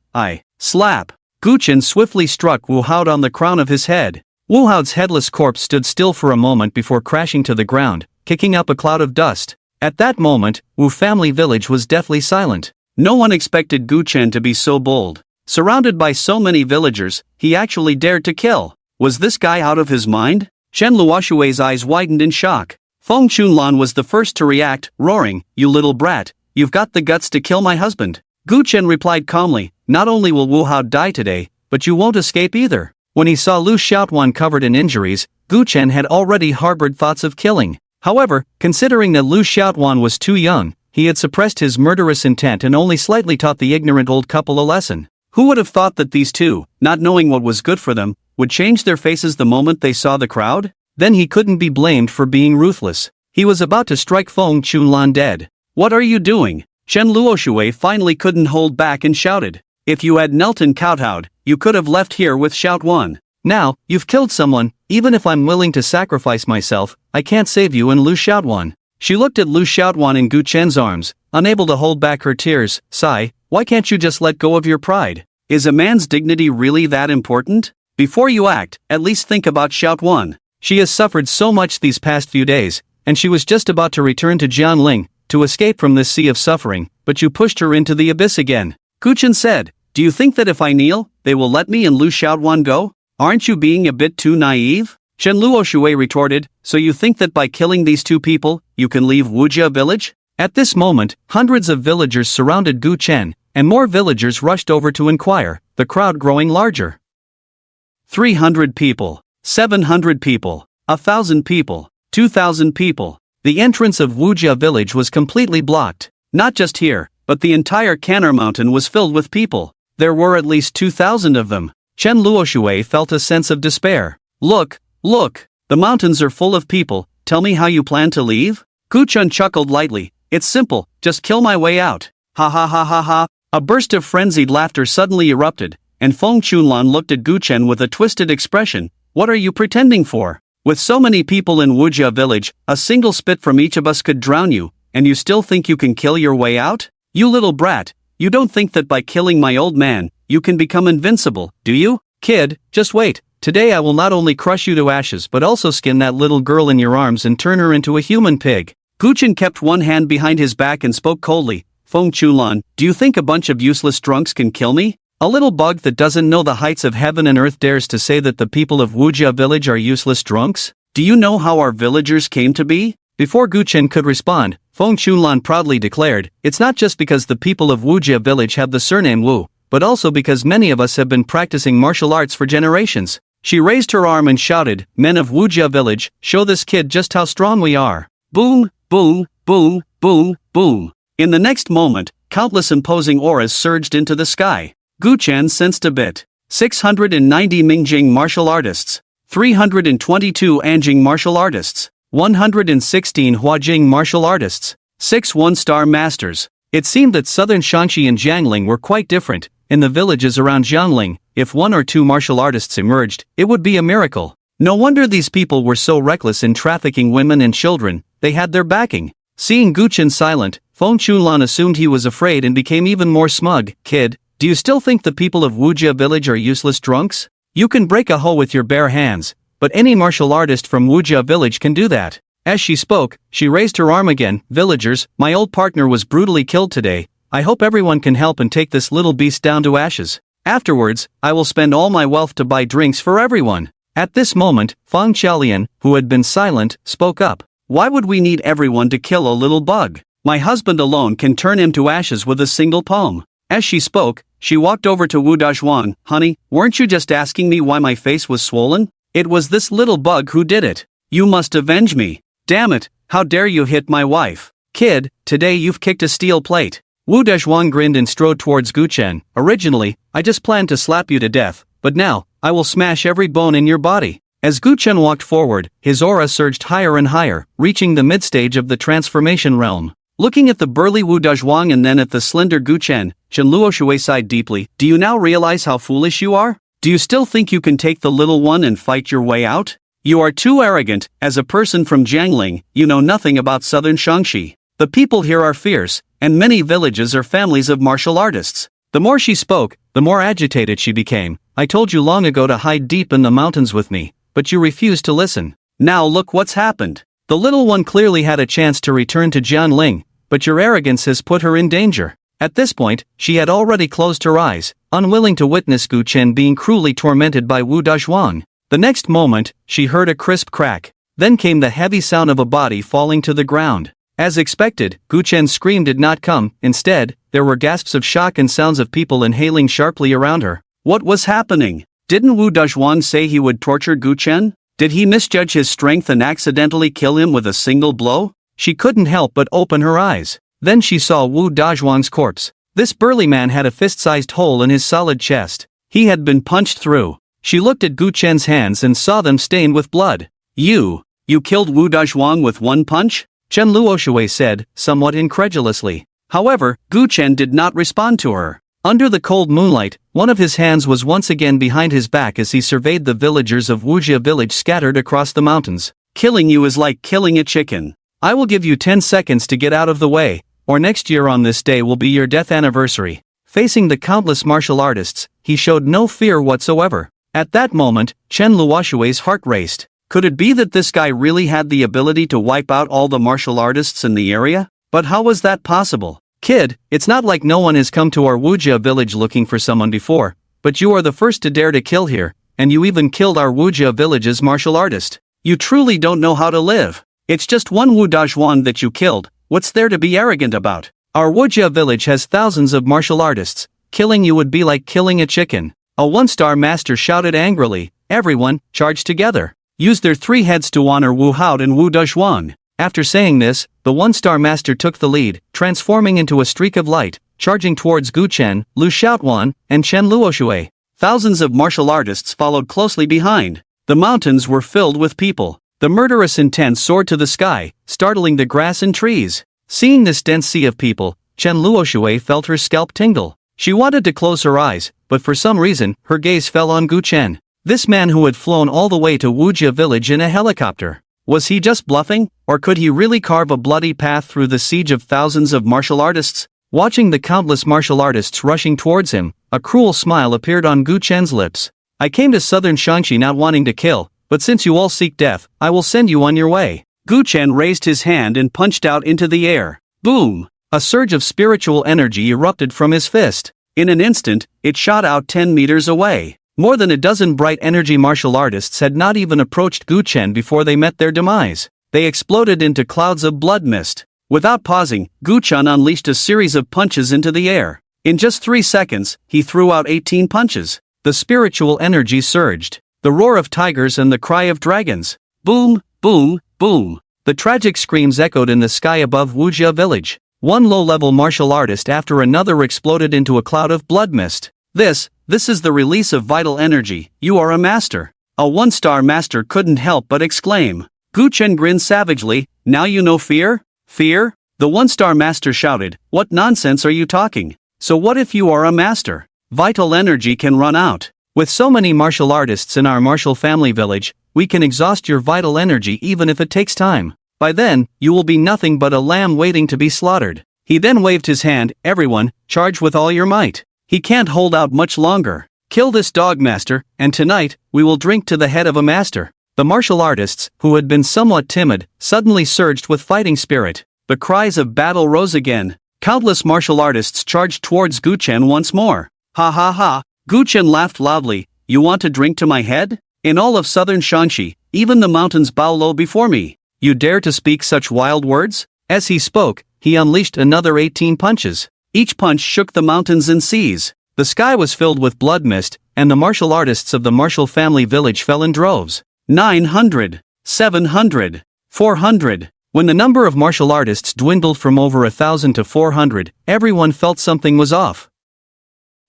Slap. Gu Chen swiftly struck Wu Haod on the crown of his head. Wu Haod's headless corpse stood still for a moment before crashing to the ground, kicking up a cloud of dust. At that moment, Wu family village was deathly silent. No one expected Gu Chen to be so bold. Surrounded by so many villagers, he actually dared to kill. Was this guy out of his mind? Chen Luoshui's eyes widened in shock. Feng Chunlan was the first to react, roaring, you little brat, you've got the guts to kill my husband. Gu Chen replied calmly, not only will Wu Haod die today, but you won't escape either. When he saw Lu Xiaotuan covered in injuries, Gu Chen had already harbored thoughts of killing. However, considering that Lu Xiaotuan was too young, he had suppressed his murderous intent and only slightly taught the ignorant old couple a lesson. Who would have thought that these two, not knowing what was good for them, would change their faces the moment they saw the crowd? Then he couldn't be blamed for being ruthless. He was about to strike Feng Chunlan dead. What are you doing? Chen Luoshui finally couldn't hold back and shouted. If you had knelt and kowtowed, you could have left here with Xiaotuan. Now, you've killed someone. Even if I'm willing to sacrifice myself, I can't save you and Lu Xiaoduan. She looked at Lu Xiaoduan in Gu Chen's arms, unable to hold back her tears. Sigh, why can't you just let go of your pride? Is a man's dignity really that important? Before you act, at least think about Xiaoduan. She has suffered so much these past few days, and she was just about to return to Jianling, to escape from this sea of suffering, but you pushed her into the abyss again. Gu Chen said, do you think that if I kneel, they will let me and Lu Xiaoduan go? Aren't you being a bit too naive? Chen Luoshui retorted, so you think that by killing these two people, you can leave Wujia village? At this moment, hundreds of villagers surrounded Gu Chen, and more villagers rushed over to inquire, the crowd growing larger. 300 people, 700 people, 1,000 people, 2,000 people. The entrance of Wujia village was completely blocked. Not just here, but the entire Canner Mountain was filled with people. There were at least 2,000 of them. Chen Luoshui felt a sense of despair. Look, the mountains are full of people, tell me how you plan to leave? Gu Chen chuckled lightly, it's simple, just kill my way out. Ha ha ha ha ha. A burst of frenzied laughter suddenly erupted, and Feng Chunlan looked at Gu Chen with a twisted expression. What are you pretending for? With so many people in Wujia village, a single spit from each of us could drown you, and you still think you can kill your way out? You little brat, you don't think that by killing my old man, you can become invincible, do you? Kid, just wait, today I will not only crush you to ashes but also skin that little girl in your arms and turn her into a human pig. Gu Chen kept one hand behind his back and spoke coldly. Feng Chunlan, do you think a bunch of useless drunks can kill me? A little bug that doesn't know the heights of heaven and earth dares to say that the people of Wujia village are useless drunks? Do you know how our villagers came to be? Before Gu Chen could respond, Feng Chunlan proudly declared, it's not just because the people of Wujia village have the surname Wu, but also because many of us have been practicing martial arts for generations. She raised her arm and shouted, men of Wujia village, show this kid just how strong we are. Boom, boom, boom, boom, boom. In the next moment, countless imposing auras surged into the sky. Gu Chen sensed a bit. 690 Mingjing martial artists, 322 Anjing martial artists, 116 Huajing martial artists, 6 one-star masters. It seemed that southern Shanxi and Jiangling were quite different. In the villages around Jiangling, if 1 or 2 martial artists emerged, it would be a miracle. No wonder these people were so reckless in trafficking women and children, they had their backing. Seeing Gu Chen silent, Feng Chunlan assumed he was afraid and became even more smug. Kid, do you still think the people of Wujia village are useless drunks? You can break a hoe with your bare hands, but any martial artist from Wujia village can do that. As she spoke, she raised her arm again. Villagers, my old partner was brutally killed today. I hope everyone can help and take this little beast down to ashes. Afterwards, I will spend all my wealth to buy drinks for everyone. At this moment, Fang Qiaolian, who had been silent, spoke up. Why would we need everyone to kill a little bug? My husband alone can turn him to ashes with a single palm. As she spoke, she walked over to Wu Dazhuang. Honey, weren't you just asking me why my face was swollen? It was this little bug who did it. You must avenge me. Damn it, how dare you hit my wife? Kid, today you've kicked a steel plate. Wu Dazhuang grinned and strode towards Gu Chen. Originally, I just planned to slap you to death, but now, I will smash every bone in your body. As Gu Chen walked forward, his aura surged higher and higher, reaching the mid-stage of the transformation realm. Looking at the burly Wu Dazhuang and then at the slender Gu Chen, Chen Luoshui sighed deeply. Do you now realize how foolish you are? Do you still think you can take the little one and fight your way out? You are too arrogant. As a person from Jiangling, you know nothing about southern Shanxi. The people here are fierce, and many villages are families of martial artists. The more she spoke, the more agitated she became. I told you long ago to hide deep in the mountains with me, but you refused to listen. Now look what's happened. The little one clearly had a chance to return to Jianling, but your arrogance has put her in danger. At this point, she had already closed her eyes, unwilling to witness Gu Chen being cruelly tormented by Wu Dazhuang. The next moment, she heard a crisp crack. Then came the heavy sound of a body falling to the ground. As expected, Gu Chen's scream did not come. Instead, there were gasps of shock and sounds of people inhaling sharply around her. What was happening? Didn't Wu Dazhuang say he would torture Gu Chen? Did he misjudge his strength and accidentally kill him with a single blow? She couldn't help but open her eyes. Then she saw Wu Dazhuang's corpse. This burly man had a fist-sized hole in his solid chest. He had been punched through. She looked at Gu Chen's hands and saw them stained with blood. You killed Wu Dazhuang with one punch? Chen Luoshui said, somewhat incredulously. However, Gu Chen did not respond to her. Under the cold moonlight, one of his hands was once again behind his back as he surveyed the villagers of Wujia village scattered across the mountains. Killing you is like killing a chicken. I will give you 10 seconds to get out of the way, or next year on this day will be your death anniversary. Facing the countless martial artists, he showed no fear whatsoever. At that moment, Chen Luoshui's heart raced. Could it be that this guy really had the ability to wipe out all the martial artists in the area? But how was that possible? Kid, it's not like no one has come to our Wujia village looking for someone before, but you are the first to dare to kill here, and you even killed our Wujia village's martial artist. You truly don't know how to live. It's just one Wu Dazhuan that you killed, what's there to be arrogant about? Our Wujia village has thousands of martial artists, killing you would be like killing a chicken. A one-star master shouted angrily. Everyone, charge together. Use their 3 heads to honor Wu Hao and Wu Dazhuan. After saying this, the one-star master took the lead, transforming into a streak of light, charging towards Gu Chen, Lu Xiaotuan, and Chen Luoshui. Thousands of martial artists followed closely behind. The mountains were filled with people. The murderous intent soared to the sky, startling the grass and trees. Seeing this dense sea of people, Chen Luoshui felt her scalp tingle. She wanted to close her eyes, but for some reason, her gaze fell on Gu Chen. This man who had flown all the way to Wujia village in a helicopter. Was he just bluffing, or could he really carve a bloody path through the siege of thousands of martial artists? Watching the countless martial artists rushing towards him, a cruel smile appeared on Gu Chen's lips. I came to southern Shaanxi not wanting to kill, but since you all seek death, I will send you on your way. Gu Chen raised his hand and punched out into the air. Boom! A surge of spiritual energy erupted from his fist. In an instant, it shot out 10 meters away. More than a dozen bright energy martial artists had not even approached Gu Chen before they met their demise. They exploded into clouds of blood mist. Without pausing, Gu Chen unleashed a series of punches into the air. In just 3 seconds, he threw out 18 punches. The spiritual energy surged. The roar of tigers and the cry of dragons. Boom, boom, boom. The tragic screams echoed in the sky above Wujia village. One low-level martial artist after another exploded into a cloud of blood mist. This is the release of vital energy. You are a master. A one-star master couldn't help but exclaim. Gu Chen grinned savagely. Now you know fear? Fear? The one-star master shouted. What nonsense are you talking? So what if you are a master? Vital energy can run out. With so many martial artists in our martial family village, we can exhaust your vital energy even if it takes time. By then, you will be nothing but a lamb waiting to be slaughtered. He then waved his hand. Everyone, charge with all your might. He can't hold out much longer. Kill this dog master, and tonight, we will drink to the head of a master. The martial artists, who had been somewhat timid, suddenly surged with fighting spirit. The cries of battle rose again. Countless martial artists charged towards Gu Chen once more. Ha ha ha, Gu Chen laughed loudly. You want to drink to my head? In all of southern Shaanxi, even the mountains bow low before me. You dare to speak such wild words? As he spoke, he unleashed another 18 punches. Each punch shook the mountains and seas. The sky was filled with blood mist, and the martial artists of the martial family village fell in droves. 900, 700, 400. When the number of martial artists dwindled from over 1,000 to 400, everyone felt something was off.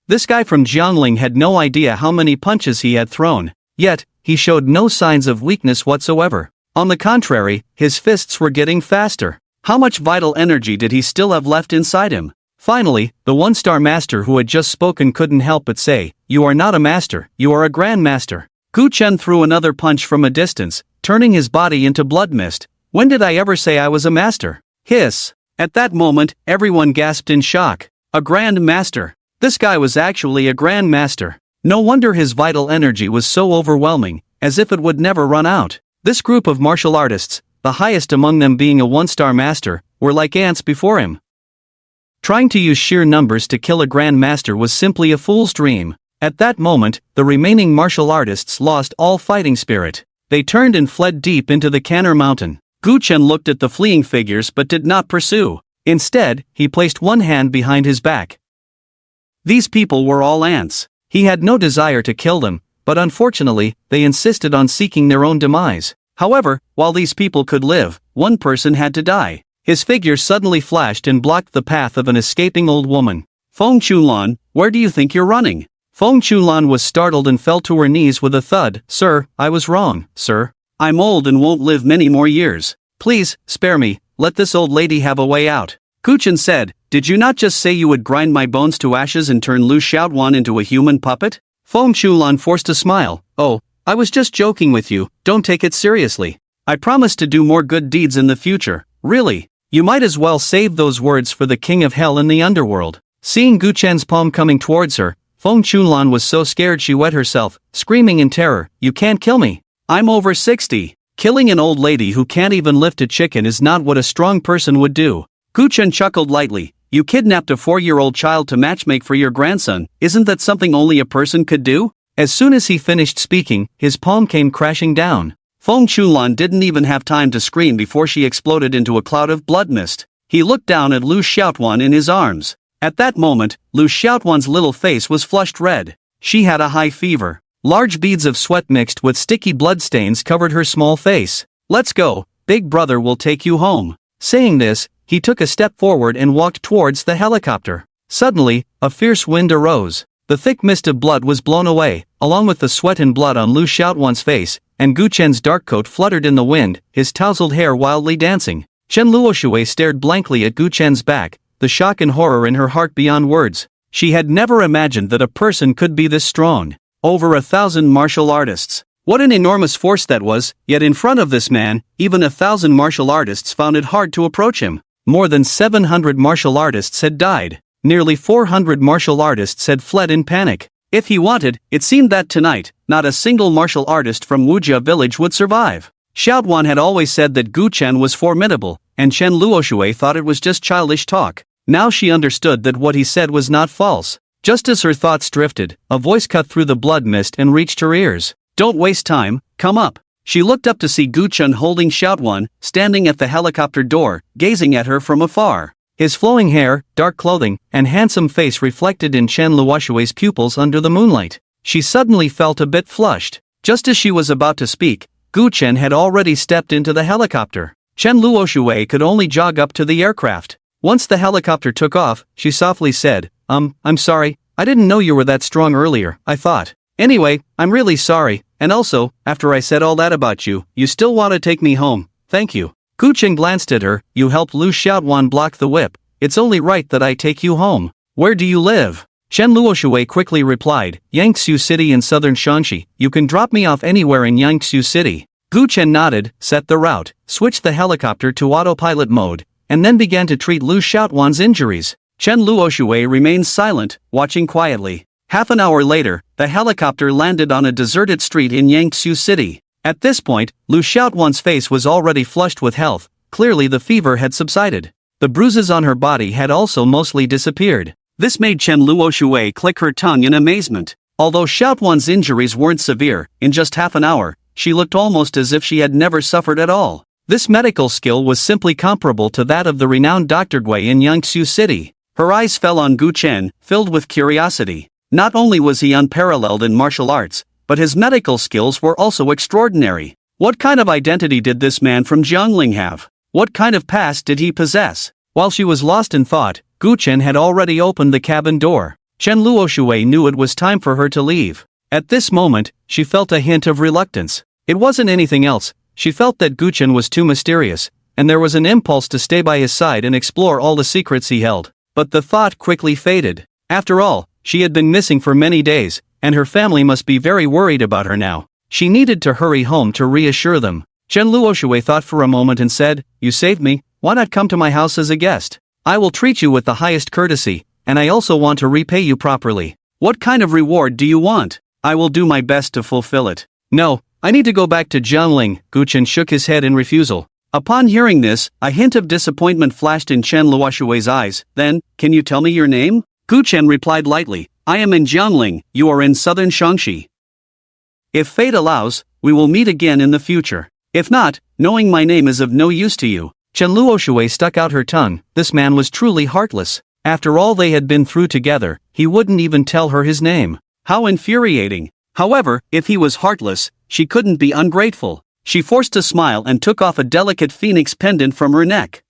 This guy from Jiangling had no idea how many punches he had thrown, yet, he showed no signs of weakness whatsoever. On the contrary, his fists were getting faster. How much vital energy did he still have left inside him? Finally, the one-star master who had just spoken couldn't help but say, You are not a master, you are a grandmaster. Gu Chen threw another punch from a distance, turning his body into blood mist. When did I ever say I was a master? Hiss. At that moment, everyone gasped in shock. A grand master. This guy was actually a grand master. No wonder his vital energy was so overwhelming, as if it would never run out. This group of martial artists, the highest among them being a one-star master, were like ants before him. Trying to use sheer numbers to kill a grand master was simply a fool's dream. At that moment, the remaining martial artists lost all fighting spirit. They turned and fled deep into the Canner Mountain. Gu Chen looked at the fleeing figures but did not pursue. Instead, he placed one hand behind his back. These people were all ants. He had no desire to kill them, but unfortunately, they insisted on seeking their own demise. However, while these people could live, one person had to die. His figure suddenly flashed and blocked the path of an escaping old woman. Feng Chunlan, where do you think you're running? Feng Chunlan was startled and fell to her knees with a thud. Sir, I was wrong, sir. I'm old and won't live many more years. Please, spare me, let this old lady have a way out. Gu Chen said, Did you not just say you would grind my bones to ashes and turn Lu Xiaotuan into a human puppet? Feng Chulan forced a smile. Oh, I was just joking with you, don't take it seriously. I promise to do more good deeds in the future, really. You might as well save those words for the king of hell in the underworld. Seeing Gu Chen's palm coming towards her, Feng Chulan was so scared she wet herself, screaming in terror, "You can't kill me. I'm over 60. Killing an old lady who can't even lift a chicken is not what a strong person would do." Gu Chen chuckled lightly. "You kidnapped a 4-year-old child to matchmake for your grandson, isn't that something only a person could do?" As soon as he finished speaking, his palm came crashing down. Feng Chulan didn't even have time to scream before she exploded into a cloud of blood mist. He looked down at Lu Xiaotuan in his arms. At that moment, Lu Xiaotuan's little face was flushed red. She had a high fever. Large beads of sweat mixed with sticky bloodstains covered her small face. "Let's go, big brother will take you home." Saying this, he took a step forward and walked towards the helicopter. Suddenly, a fierce wind arose. The thick mist of blood was blown away, along with the sweat and blood on Lu Xiaotuan's face, and Gu Chen's dark coat fluttered in the wind, his tousled hair wildly dancing. Chen Luoshui stared blankly at Gu Chen's back, the shock and horror in her heart beyond words. She had never imagined that a person could be this strong. Over 1,000 martial artists. What an enormous force that was, yet in front of this man, even 1,000 martial artists found it hard to approach him. More than 700 martial artists had died. Nearly 400 martial artists had fled in panic. If he wanted, it seemed that tonight, not a single martial artist from Wujia village would survive. Xiaotuan had always said that Gu Chen was formidable, and Chen Luoshui thought it was just childish talk. Now she understood that what he said was not false. Just as her thoughts drifted, a voice cut through the blood mist and reached her ears. "Don't waste time, come up." She looked up to see Gu Chen holding Xiaotuan, standing at the helicopter door, gazing at her from afar. His flowing hair, dark clothing, and handsome face reflected in Chen Luoshui's pupils under the moonlight. She suddenly felt a bit flushed. Just as she was about to speak, Gu Chen had already stepped into the helicopter. Chen Luoshui could only jog up to the aircraft. Once the helicopter took off, she softly said, I'm sorry, I didn't know you were that strong earlier, I thought. Anyway, I'm really sorry, and also, after I said all that about you, you still want to take me home, thank you." Gu Chen glanced at her. "You helped Lu Xiaotuan block the whip. It's only right that I take you home. Where do you live?" Chen Luoshui quickly replied, "Yangtze City in southern Shaanxi. You can drop me off anywhere in Yangtze City." Gu Chen nodded, set the route, switched the helicopter to autopilot mode, and then began to treat Lu Xiaotuan's injuries. Chen Luoshui remained silent, watching quietly. Half an hour later, the helicopter landed on a deserted street in Yangtze City. At this point, Lu Xiaotuan's face was already flushed with health. Clearly the fever had subsided. The bruises on her body had also mostly disappeared. This made Chen Luoshui click her tongue in amazement. Although Xiaotuan's injuries weren't severe, in just half an hour, she looked almost as if she had never suffered at all. This medical skill was simply comparable to that of the renowned Dr. Gui in Yangtze City. Her eyes fell on Gu Chen, filled with curiosity. Not only was he unparalleled in martial arts, but his medical skills were also extraordinary. What kind of identity did this man from Jiangling have? What kind of past did he possess? While she was lost in thought, Gu Chen had already opened the cabin door. Chen Luoshui knew it was time for her to leave. At this moment, she felt a hint of reluctance. It wasn't anything else. She felt that Gu Chen was too mysterious, and there was an impulse to stay by his side and explore all the secrets he held. But the thought quickly faded. After all, she had been missing for many days, and her family must be very worried about her now. She needed to hurry home to reassure them. Chen Luoshui thought for a moment and said, "You saved me, why not come to my house as a guest? I will treat you with the highest courtesy, and I also want to repay you properly. What kind of reward do you want? I will do my best to fulfill it." "No, I need to go back to Jiangling." Gu Chen shook his head in refusal. Upon hearing this, a hint of disappointment flashed in Chen Luoshui's eyes. "Then, can you tell me your name?" Gu Chen replied lightly, "I am in Jiangling, you are in southern Shaanxi. If fate allows, we will meet again in the future. If not, knowing my name is of no use to you." Chen Luoshui stuck out her tongue. This man was truly heartless. After all they had been through together, he wouldn't even tell her his name. How infuriating. However, if he was heartless, she couldn't be ungrateful. She forced a smile and took off a delicate phoenix pendant from her neck.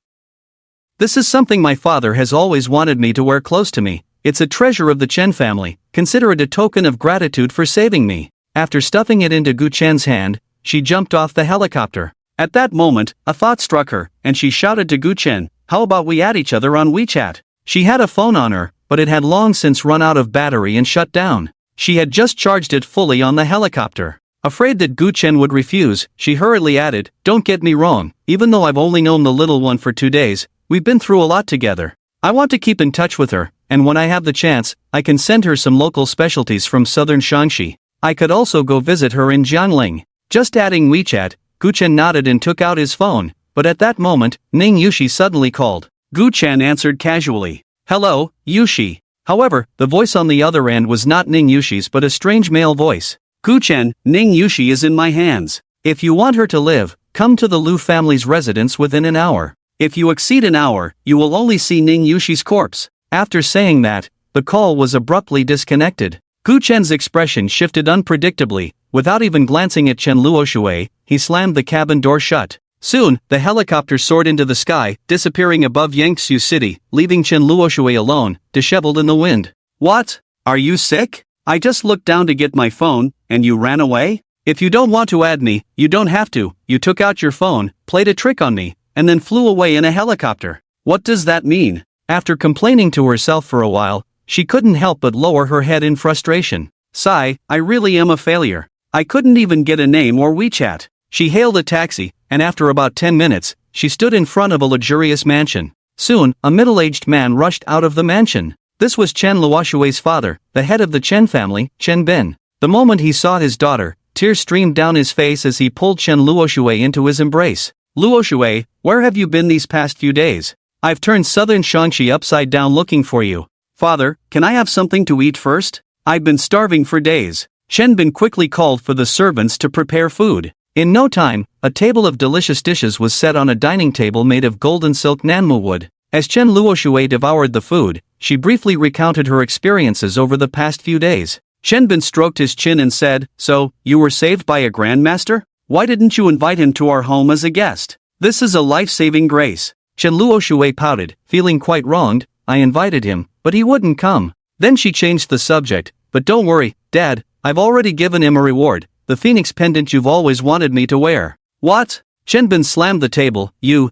"This is something my father has always wanted me to wear close to me. It's a treasure of the Chen family. Consider it a token of gratitude for saving me." After stuffing it into Gu Chen's hand, she jumped off the helicopter. At that moment, a thought struck her, and she shouted to Gu Chen, "How about we add each other on WeChat? She had a phone on her, but it had long since run out of battery and shut down. She had just charged it fully on the helicopter. Afraid that Gu Chen would refuse, she hurriedly added, "Don't get me wrong, even though I've only known the little one for 2 days, we've been through a lot together. I want to keep in touch with her, and when I have the chance, I can send her some local specialties from southern Shaanxi. I could also go visit her in Jiangling." Just adding WeChat, Gu Chen nodded and took out his phone, but at that moment, Ning Yushi suddenly called. Gu Chen answered casually, "Hello, Yushi." However, the voice on the other end was not Ning Yushi's but a strange male voice. "Gu Chen, Ning Yushi is in my hands. If you want her to live, come to the Lu family's residence within an hour. If you exceed an hour, you will only see Ning Yushi's corpse." After saying that, the call was abruptly disconnected. Gu Chen's expression shifted unpredictably. Without even glancing at Chen Luoshui, he slammed the cabin door shut. Soon, the helicopter soared into the sky, disappearing above Yangtze City, leaving Chen Luoshui alone, disheveled in the wind. "What? Are you sick? I just looked down to get my phone, and you ran away? If you don't want to add me, you don't have to. You took out your phone, played a trick on me, and then flew away in a helicopter. What does that mean?" After complaining to herself for a while, she couldn't help but lower her head in frustration. "Sigh, I really am a failure. I couldn't even get a name or WeChat." She hailed a taxi, and after about 10 minutes, she stood in front of a luxurious mansion. Soon, a middle-aged man rushed out of the mansion. This was Chen Luoshui's father, the head of the Chen family, Chen Bin. The moment he saw his daughter, tears streamed down his face as he pulled Chen Luoshui into his embrace. "Luoshui, where have you been these past few days? I've turned southern Shaanxi upside down looking for you." "Father, can I have something to eat first? I've been starving for days." Chen Bin quickly called for the servants to prepare food. In no time, a table of delicious dishes was set on a dining table made of golden silk Nanmu wood. As Chen Luoshui devoured the food, she briefly recounted her experiences over the past few days. Chen Bin stroked his chin and said, "So, you were saved by a grandmaster? Why didn't you invite him to our home as a guest? This is a life-saving grace." Chen Luoshui pouted, feeling quite wronged. "I invited him, but he wouldn't come." Then she changed the subject, "But don't worry, Dad, I've already given him a reward, the phoenix pendant you've always wanted me to wear." "What?" Chen Bin slammed the table. You,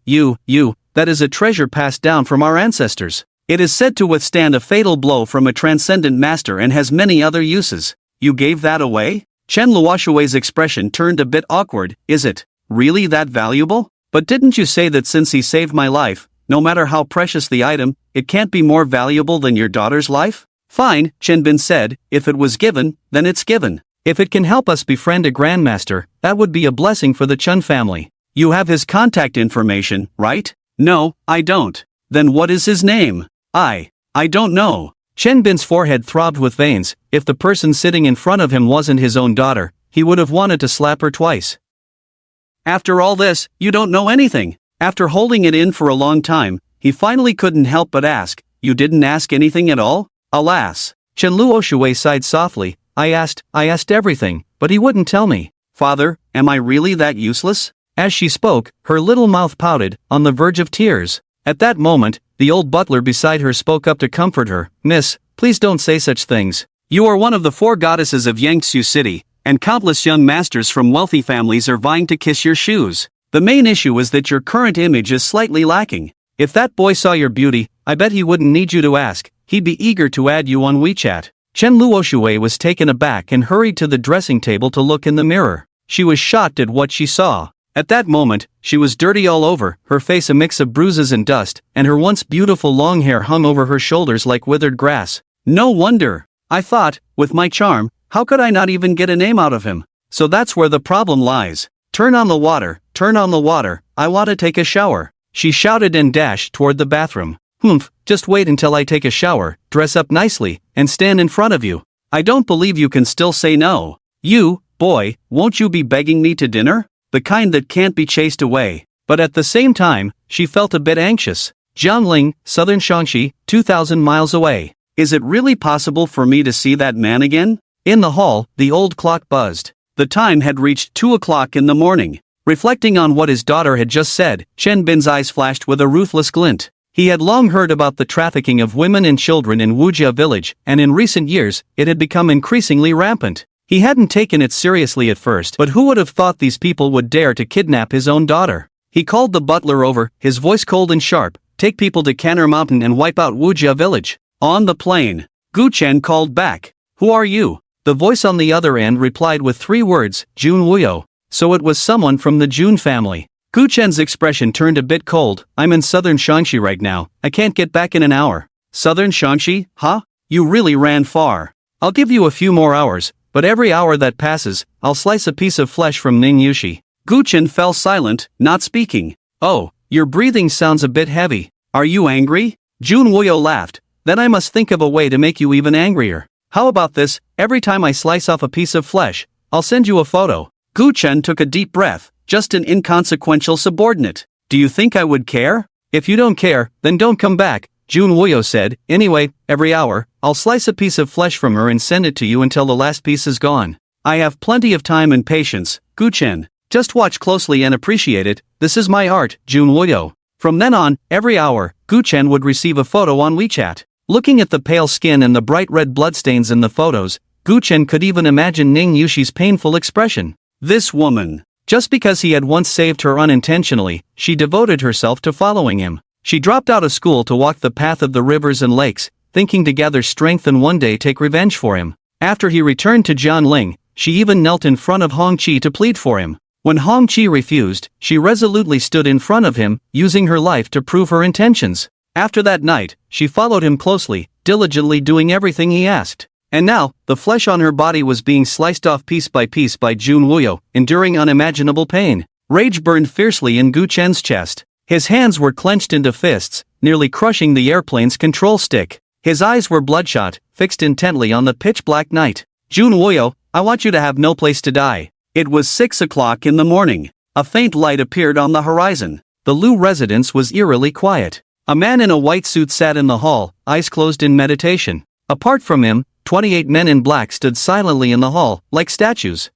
that is a treasure passed down from our ancestors. It is said to withstand a fatal blow from a transcendent master and has many other uses. You gave that away?" Chen Luoshui's expression turned a bit awkward. "Is it really that valuable? But didn't you say that since he saved my life, no matter how precious the item, it can't be more valuable than your daughter's life?" "Fine," Chen Bin said, "if it was given, then it's given. If it can help us befriend a grandmaster, that would be a blessing for the Chen family." "You have his contact information, right?" "No, I don't." "Then what is his name?" I don't know." Chen Bin's forehead throbbed with veins. If the person sitting in front of him wasn't his own daughter, he would have wanted to slap her twice. "After all this, you don't know anything." After holding it in for a long time, he finally couldn't help but ask, "You didn't ask anything at all?" "Alas." Chen Luoshui sighed softly. I asked everything, but he wouldn't tell me." "Father, am I really that useless?" As she spoke, her little mouth pouted, on the verge of tears. At that moment, the old butler beside her spoke up to comfort her. "Miss, please don't say such things. You are one of the 4 goddesses of Yangtze City, and countless young masters from wealthy families are vying to kiss your shoes. The main issue is that your current image is slightly lacking. If that boy saw your beauty, I bet he wouldn't need you to ask, he'd be eager to add you on WeChat." Chen Luoshui was taken aback and hurried to the dressing table to look in the mirror. She was shocked at what she saw. At that moment, she was dirty all over, her face a mix of bruises and dust, and her once beautiful long hair hung over her shoulders like withered grass. "No wonder. I thought, with my charm, how could I not even get a name out of him? So that's where the problem lies. Turn on the water, I want to take a shower." She shouted and dashed toward the bathroom. "Humph, just wait until I take a shower, dress up nicely, and stand in front of you. I don't believe you can still say no. You, boy, won't you be begging me to dinner? The kind that can't be chased away." But at the same time, she felt a bit anxious. Jiangling, southern Shaanxi, 2,000 miles away. Is it really possible for me to see that man again? In the hall, the old clock buzzed. The time had reached 2 o'clock in the morning. Reflecting on what his daughter had just said, Chen Bin's eyes flashed with a ruthless glint. He had long heard about the trafficking of women and children in Wujia village, and in recent years, it had become increasingly rampant. He hadn't taken it seriously at first, but who would have thought these people would dare to kidnap his own daughter? He called the butler over, his voice cold and sharp. take people to Canner Mountain and wipe out Wujia village. On the plane, Gu Chen called back. Who are you? The voice on the other end replied with 3 words, Jun Wuyo. So it was someone from the Jun family. Gu Chen's expression turned a bit cold. I'm in southern Shaanxi right now. I can't get back in an hour. Southern Shaanxi, huh? You really ran far. I'll give you a few more hours, but every hour that passes, I'll slice a piece of flesh from Ning Yushi. Gu Chen fell silent, not speaking. Oh, your breathing sounds a bit heavy. Are you angry? Jun Wuyo laughed. Then I must think of a way to make you even angrier. How about this, every time I slice off a piece of flesh, I'll send you a photo. Gu Chen took a deep breath, just an inconsequential subordinate. Do you think I would care? If you don't care, then don't come back, Jun Wuyo said. Anyway, every hour, I'll slice a piece of flesh from her and send it to you until the last piece is gone. I have plenty of time and patience, Gu Chen. Just watch closely and appreciate it. This is my art, Jun Wuyo. From then on, every hour, Gu Chen would receive a photo on WeChat. Looking at the pale skin and the bright red bloodstains in the photos, Gu Chen could even imagine Ning Yushi's painful expression. This woman. Just because he had once saved her unintentionally, she devoted herself to following him. She dropped out of school to walk the path of the rivers and lakes, thinking to gather strength and one day take revenge for him. After he returned to Jianling, she even knelt in front of Hong Qi to plead for him. When Hong Qi refused, she resolutely stood in front of him, using her life to prove her intentions. After that night, she followed him closely, diligently doing everything he asked. And now, the flesh on her body was being sliced off piece by Jun Wuyo, enduring unimaginable pain. Rage burned fiercely in Gu Chen's chest. His hands were clenched into fists, nearly crushing the airplane's control stick. His eyes were bloodshot, fixed intently on the pitch-black night. Jun Wuyo, I want you to have no place to die. It was 6 o'clock in the morning. A faint light appeared on the horizon. The Lu residence was eerily quiet. A man in a white suit sat in the hall, eyes closed in meditation. Apart from him, 28 men in black stood silently in the hall, like statues.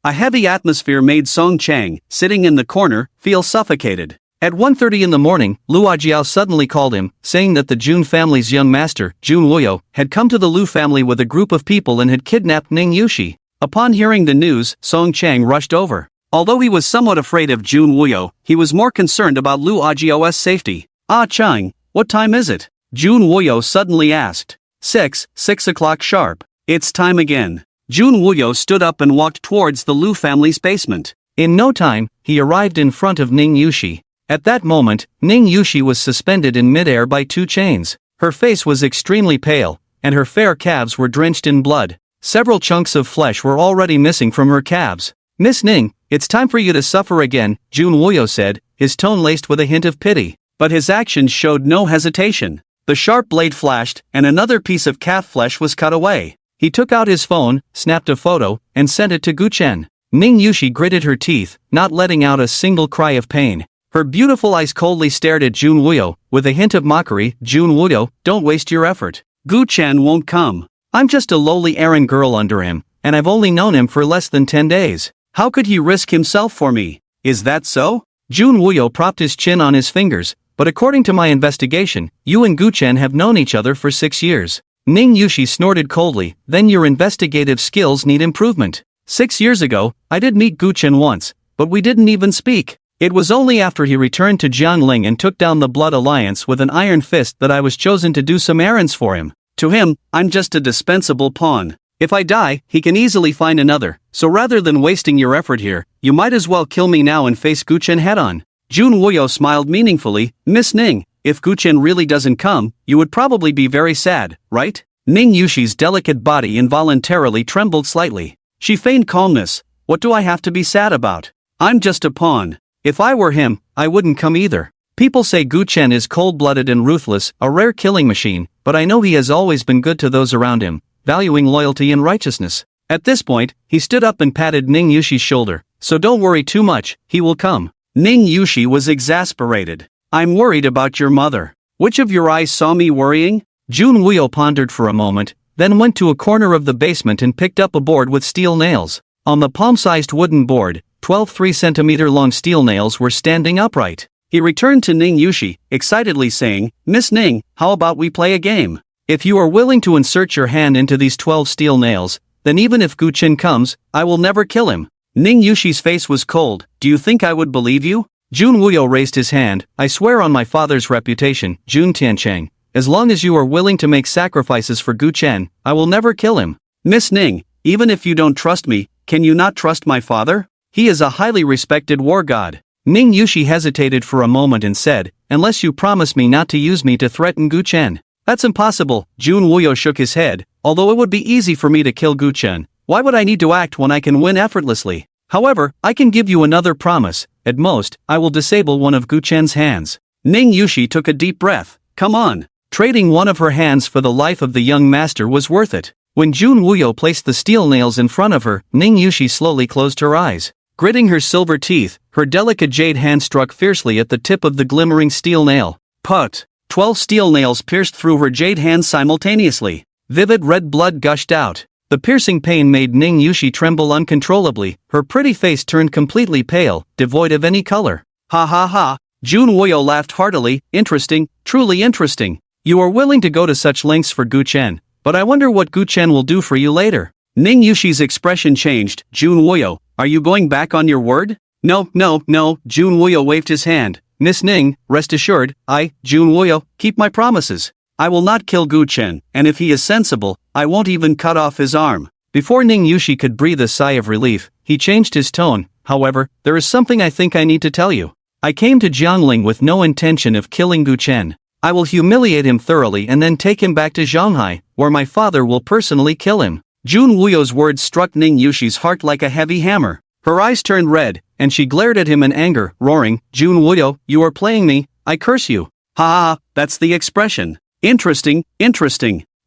A heavy atmosphere made Song Chang, sitting in the corner, feel suffocated. At 1:30 in the morning, Lu Ajiao suddenly called him, saying that the Jun family's young master, Jun Wuyo, had come to the Lu family with a group of people and had kidnapped Ning Yushi. Upon hearing the news, Song Chang rushed over. Although he was somewhat afraid of Jun Wuyo, he was more concerned about Lu Ajiao's safety. Ah Chang, what time is it? Jun Wuyo suddenly asked. 6 o'clock sharp. It's time again. Jun Wuyo stood up and walked towards the Lu family's basement. In no time, he arrived in front of Ning Yushi. At that moment, Ning Yushi was suspended in midair by 2 chains. Her face was extremely pale, and her fair calves were drenched in blood. Several chunks of flesh were already missing from her calves. Miss Ning, it's time for you to suffer again, Jun Wuyo said, his tone laced with a hint of pity. But his actions showed no hesitation. The sharp blade flashed, and another piece of calf flesh was cut away. He took out his phone, snapped a photo, and sent it to Gu Chen. Ning Yushi gritted her teeth, not letting out a single cry of pain. Her beautiful eyes coldly stared at Jun Wuyo, with a hint of mockery. Jun Wuyo, don't waste your effort. Gu Chen won't come. I'm just a lowly errand girl under him, and I've only known him for less than 10 days. How could he risk himself for me? Is that so? Jun Wuyo propped his chin on his fingers. But according to my investigation, you and Gu Chen have known each other for 6 years. Ning Yushi snorted coldly. Then your investigative skills need improvement. 6 years ago, I did meet Gu Chen once, but we didn't even speak. It was only after he returned to Jianling and took down the Blood Alliance with an iron fist that I was chosen to do some errands for him. To him, I'm just a dispensable pawn. If I die, he can easily find another. So rather than wasting your effort here, you might as well kill me now and face Gu Chen head-on. Jun Wuyo smiled meaningfully. Miss Ning, if Gu Chen really doesn't come, you would probably be very sad, right? Ning Yushi's delicate body involuntarily trembled slightly. She feigned calmness. What do I have to be sad about? I'm just a pawn. If I were him, I wouldn't come either. People say Gu Chen is cold-blooded and ruthless, a rare killing machine, but I know he has always been good to those around him, valuing loyalty and righteousness. At this point, he stood up and patted Ning Yushi's shoulder. So don't worry too much, he will come. Ning Yushi was exasperated. I'm worried about your mother. Which of your eyes saw me worrying? Jun Wuyo pondered for a moment, then went to a corner of the basement and picked up a board with steel nails. On the palm-sized wooden board, 12 3-centimeter-long steel nails were standing upright. He returned to Ning Yushi, excitedly saying, Miss Ning, how about we play a game? If you are willing to insert your hand into these 12 steel nails, then even if Gu Chen comes, I will never kill him. Ning Yushi's face was cold. Do you think I would believe you? Jun Wuyo raised his hand. I swear on my father's reputation, Jun Tiancheng, as long as you are willing to make sacrifices for Gu Chen, I will never kill him. Miss Ning, even if you don't trust me, can you not trust my father? He is a highly respected war god. Ning Yushi hesitated for a moment and said, unless you promise me not to use me to threaten Gu Chen. That's impossible. Jun Wuyo shook his head. Although it would be easy for me to kill Gu Chen, why would I need to act when I can win effortlessly? However, I can give you another promise. At most, I will disable one of Gu Chen's hands. Ning Yushi took a deep breath. Come on. Trading one of her hands for the life of the young master was worth it. When Jun Wuyo placed the steel nails in front of her, Ning Yushi slowly closed her eyes. Gritting her silver teeth, her delicate jade hand struck fiercely at the tip of the glimmering steel nail. Put! 12 steel nails pierced through her jade hand simultaneously. Vivid red blood gushed out. The piercing pain made Ning Yushi tremble uncontrollably. Her pretty face turned completely pale, devoid of any color. Ha ha ha! Jun Wuyo laughed heartily. Interesting, truly interesting. You are willing to go to such lengths for Gu Chen, but I wonder what Gu Chen will do for you later. Ning Yushi's expression changed. Jun Wuyo, are you going back on your word? No, Jun Wuyo waved his hand. Miss Ning, rest assured, I, Jun Wuyo, keep my promises. I will not kill Gu Chen, and if he is sensible, I won't even cut off his arm. Before Ning Yushi could breathe a sigh of relief, he changed his tone. However, there is something I think I need to tell you. I came to Jiangling with no intention of killing Gu Chen. I will humiliate him thoroughly and then take him back to Shanghai, where my father will personally kill him. Jun Wuyo's words struck Ning Yushi's heart like a heavy hammer. Her eyes turned red, and she glared at him in anger, roaring, Jun Wuyo, you are playing me, I curse you. Ha ha, that's the expression. Interesting.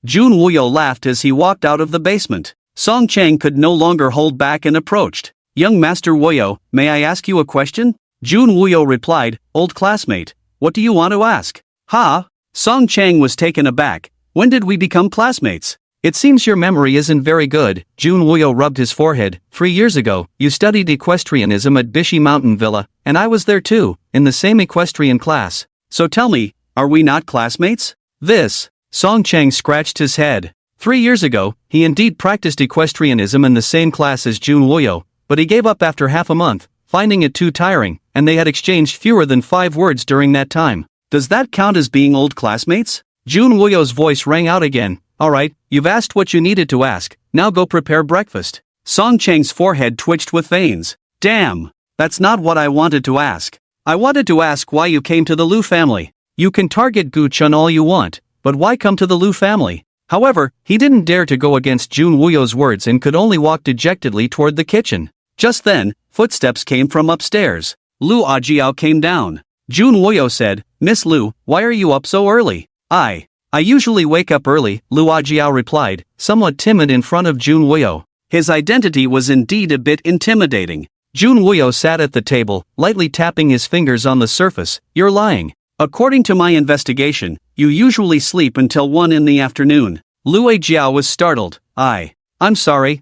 Jun Wuyo laughed as he walked out of the basement. Song Chang could no longer hold back and approached. Young Master Wuyo, may I ask you a question? Jun Wuyo replied, old classmate, what do you want to ask? Ha! Song Chang was taken aback. When did we become classmates? It seems your memory isn't very good. Jun Wuyo rubbed his forehead. 3 years ago, you studied equestrianism at Bishi Mountain Villa, and I was there too, in the same equestrian class. So tell me, are we not classmates? Song Chang scratched his head. 3 years ago, he indeed practiced equestrianism in the same class as Jun Wuyo, but he gave up after half a month, finding it too tiring, and they had exchanged fewer than 5 words during that time. Does that count as being old classmates? Jun Wuyo's voice rang out again. Alright, you've asked what you needed to ask, now go prepare breakfast. Song Chang's forehead twitched with veins. Damn! That's not what I wanted to ask. I wanted to ask why you came to the Lu family. You can target Gu Chen all you want, but why come to the Lu family? However, he didn't dare to go against Jun Wuyo's words and could only walk dejectedly toward the kitchen. Just then, footsteps came from upstairs. Lu Ajiao came down. Jun Wuyo said, Miss Lu, why are you up so early? I usually wake up early, Lu Ajiao replied, somewhat timid in front of Jun Wuyo. His identity was indeed a bit intimidating. Jun Wuyo sat at the table, lightly tapping his fingers on the surface. You're lying. According to my investigation, you usually sleep until 1 in the afternoon. Lu Ajiao was startled. I'm sorry,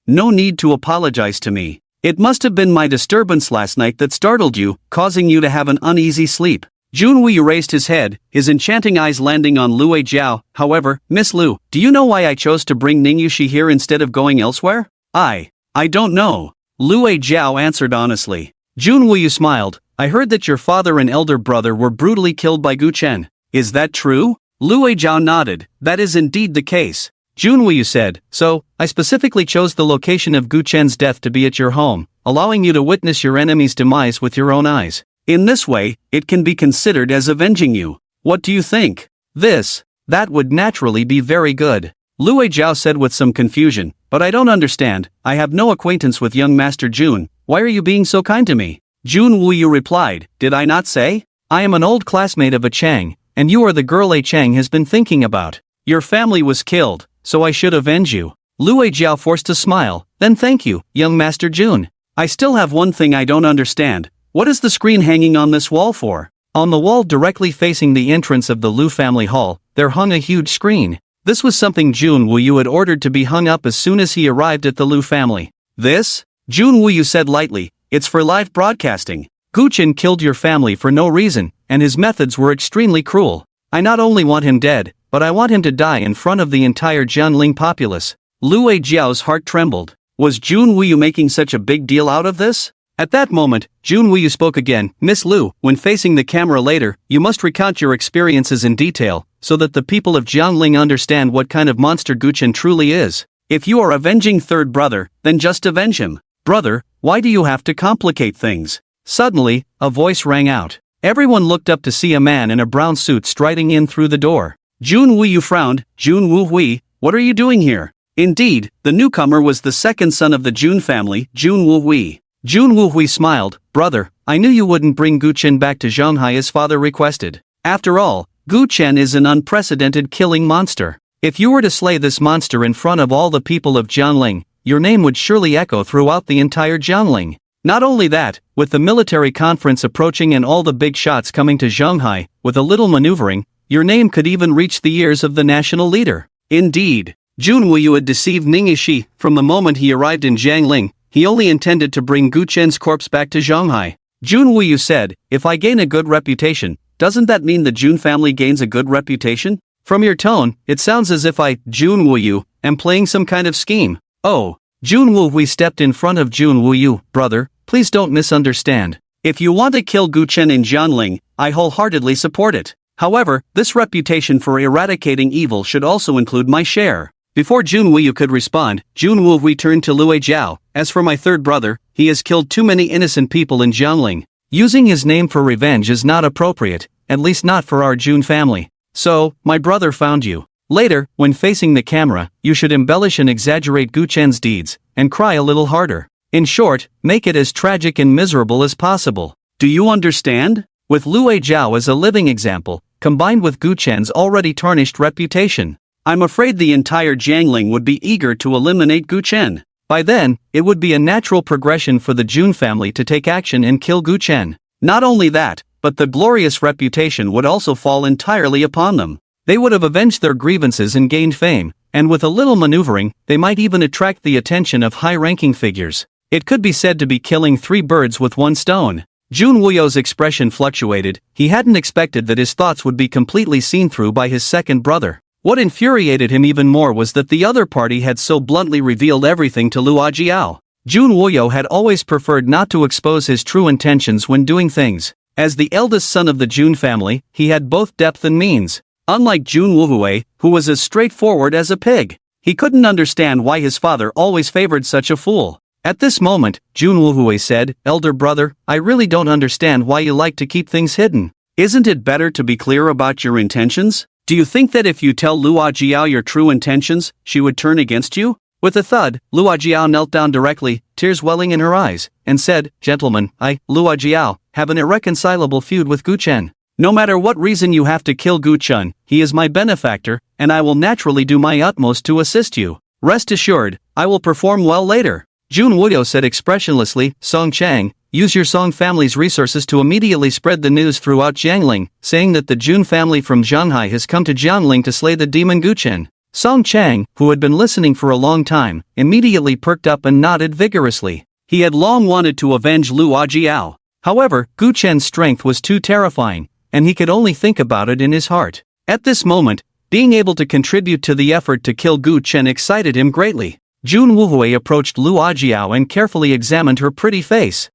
no need to apologize to me. It must have been my disturbance last night that startled you, causing you to have an uneasy sleep. Jun Wuyo raised his head, his enchanting eyes landing on Lu Ajiao. However, Miss Lu, do you know why I chose to bring Ning Yushi here instead of going elsewhere? I don't know. Lu Ajiao answered honestly. Jun Wuyo smiled. I heard that your father and elder brother were brutally killed by Gu Chen. Is that true? Lu Ajiao nodded. That is indeed the case. Jun Wuyo said, so, I specifically chose the location of Gu Chen's death to be at your home, allowing you to witness your enemy's demise with your own eyes. In this way, it can be considered as avenging you. What do you think? That would naturally be very good. Lu Ajiao said with some confusion, but I don't understand, I have no acquaintance with young Master Jun, why are you being so kind to me? Jun Wuyo replied, did I not say? I am an old classmate of a Chang, and you are the girl A Chang has been thinking about. Your family was killed, so I should avenge you. Lu Ajiao forced a smile, then thank you, young Master Jun. I still have one thing I don't understand. What is the screen hanging on this wall for? On the wall directly facing the entrance of the Lu family hall, there hung a huge screen. This was something Jun Wuyo had ordered to be hung up as soon as he arrived at the Lu family. This? Jun Wuyo said lightly, it's for live broadcasting. Gu Chen killed your family for no reason, and his methods were extremely cruel. I not only want him dead, but I want him to die in front of the entire Jianling populace. Lu Ajiao's heart trembled. Was Jun Wuyo making such a big deal out of this? At that moment, Jun Wuyu spoke again. Miss Lu, when facing the camera later, you must recount your experiences in detail, so that the people of Jiangling understand what kind of monster Guchen truly is. If you are avenging third brother, then just avenge him. Brother, why do you have to complicate things? Suddenly, a voice rang out. Everyone looked up to see a man in a brown suit striding in through the door. Jun Wuyu frowned. Jun Wu Hui, what are you doing here? Indeed, the newcomer was the second son of the Jun family, Jun Wu Hui. Jun Wu Hui smiled. Brother, I knew you wouldn't bring Gu Chen back to Shanghai as father requested. After all, Gu Chen is an unprecedented killing monster. If you were to slay this monster in front of all the people of Jiangling, your name would surely echo throughout the entire Jiangling. Not only that, with the military conference approaching and all the big shots coming to Shanghai, with a little maneuvering, your name could even reach the ears of the national leader. Indeed, Jun Wuyu had deceived Ning Yishi. From the moment he arrived in Jiangling, he only intended to bring Gu Chen's corpse back to Shanghai. Jun Wuyu said, if I gain a good reputation, doesn't that mean the Jun family gains a good reputation? From your tone, it sounds as if I, Jun Wuyu, am playing some kind of scheme. Oh. Jun Wuhui stepped in front of Jun Wuyu. Brother, please don't misunderstand. If you want to kill Gu Chen in Jiangling, I wholeheartedly support it. However, this reputation for eradicating evil should also include my share. Before Jun Wuyu could respond, Jun Wuhui turned to Lue Jiao. As for my third brother, he has killed too many innocent people in Jiangling. Using his name for revenge is not appropriate, at least not for our Jun family. So, my brother found you. Later, when facing the camera, you should embellish and exaggerate Gu Chen's deeds, and cry a little harder. In short, make it as tragic and miserable as possible. Do you understand? With Lue Jiao as a living example, combined with Gu Chen's already tarnished reputation, I'm afraid the entire Jiangling would be eager to eliminate Gu Chen. By then, it would be a natural progression for the Jun family to take action and kill Gu Chen. Not only that, but the glorious reputation would also fall entirely upon them. They would have avenged their grievances and gained fame, and with a little maneuvering, they might even attract the attention of high-ranking figures. It could be said to be killing three birds with one stone. Jun Wuyu's expression fluctuated. He hadn't expected that his thoughts would be completely seen through by his second brother. What infuriated him even more was that the other party had so bluntly revealed everything to Lue Jiao. Jun Wuyu had always preferred not to expose his true intentions when doing things. As the eldest son of the Jun family, he had both depth and means. Unlike Jun Wuhui, who was as straightforward as a pig, he couldn't understand why his father always favored such a fool. At this moment, Jun Wuhui said, Elder brother, I really don't understand why you like to keep things hidden. Isn't it better to be clear about your intentions? Do you think that if you tell Lue Jiao your true intentions, she would turn against you? With a thud, Lue Jiao knelt down directly, tears welling in her eyes, and said, Gentlemen, I, Lue Jiao, have an irreconcilable feud with Gu Chen. No matter what reason you have to kill Gu Chen, he is my benefactor, and I will naturally do my utmost to assist you. Rest assured, I will perform well later. Jun Wuyu said expressionlessly, Song Chang, use your Song family's resources to immediately spread the news throughout Jiangling, saying that the Jun family from Shanghai has come to Jiangling to slay the demon Gu Chen. Song Chang, who had been listening for a long time, immediately perked up and nodded vigorously. He had long wanted to avenge Lue Jiao. However, Gu Chen's strength was too terrifying, and he could only think about it in his heart. At this moment, being able to contribute to the effort to kill Gu Chen excited him greatly. Jun Wuhui approached Lue Jiao and carefully examined her pretty face.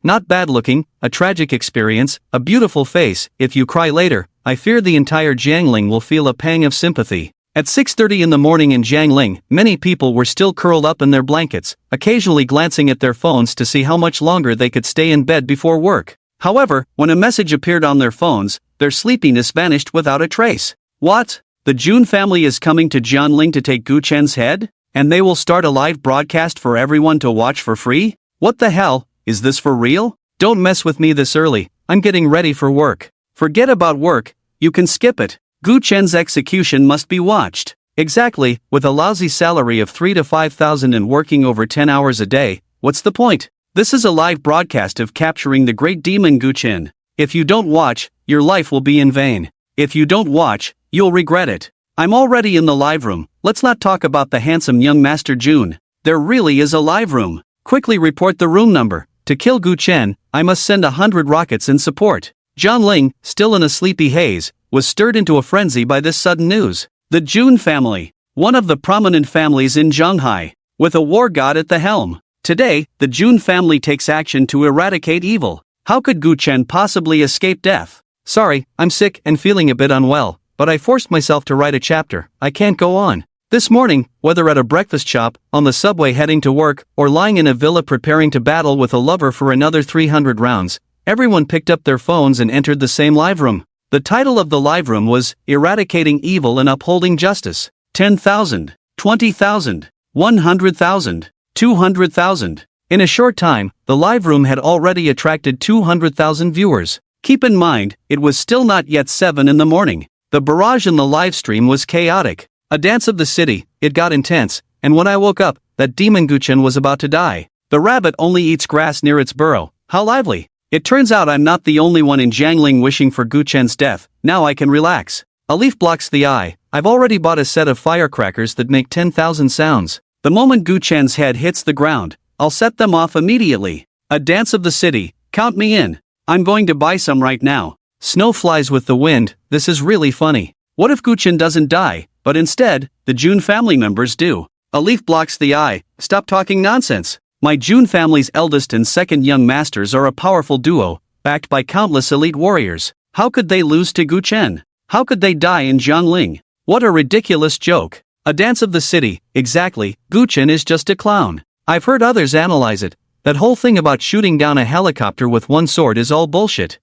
Not bad looking, a tragic experience, a beautiful face. If you cry later, I fear the entire Jiangling will feel a pang of sympathy. At 6:30 in the morning in Jiangling, many people were still curled up in their blankets, occasionally glancing at their phones to see how much longer they could stay in bed before work. However, when a message appeared on their phones, their sleepiness vanished without a trace. What? The Jun family is coming to Jiangling to take Gu Chen's head? And they will start a live broadcast for everyone to watch for free? What the hell? Is this for real? Don't mess with me this early, I'm getting ready for work. Forget about work, you can skip it. Gu Chen's execution must be watched. Exactly, with a lousy salary of 3,000 to 5,000 and working over 10 hours a day, what's the point? This is a live broadcast of capturing the great demon Gu Chen. If you don't watch, your life will be in vain. If you don't watch, you'll regret it. I'm already in the live room, let's not talk about the handsome young Master Jun. There really is a live room. Quickly report the room number. To kill Gu Chen, I must send 100 rockets in support. John Ling, still in a sleepy haze, was stirred into a frenzy by this sudden news. The Jun family, one of the prominent families in Shanghai, with a war god at the helm. Today, the Jun family takes action to eradicate evil. How could Gu Chen possibly escape death? Sorry, I'm sick and feeling a bit unwell, but I forced myself to write a chapter. I can't go on. This morning, whether at a breakfast shop, on the subway heading to work, or lying in a villa preparing to battle with a lover for another 300 rounds, everyone picked up their phones and entered the same live room. The title of the live room was Eradicating Evil and Upholding Justice. 10,000, 20,000, 100,000. 200,000. In a short time, the live room had already attracted 200,000 viewers. Keep in mind, it was still not yet 7 in the morning. The barrage in the live stream was chaotic. A dance of the city, it got intense, and when I woke up, that demon Gu Chen was about to die. The rabbit only eats grass near its burrow. How lively. It turns out I'm not the only one in Jiangling wishing for Gu Chen's death. Now I can relax. A leaf blocks the eye. I've already bought a set of firecrackers that make 10,000 sounds. The moment Gu Chen's head hits the ground, I'll set them off immediately. A dance of the city, count me in. I'm going to buy some right now. Snow flies with the wind, this is really funny. What if Gu Chen doesn't die, but instead, the Jun family members do? A leaf blocks the eye, stop talking nonsense. My Jun family's eldest and second young masters are a powerful duo, backed by countless elite warriors. How could they lose to Gu Chen? How could they die in Jiangling? What a ridiculous joke. A dance of the city, exactly, Gu Chen is just a clown. I've heard others analyze it. That whole thing about shooting down a helicopter with one sword is all bullshit.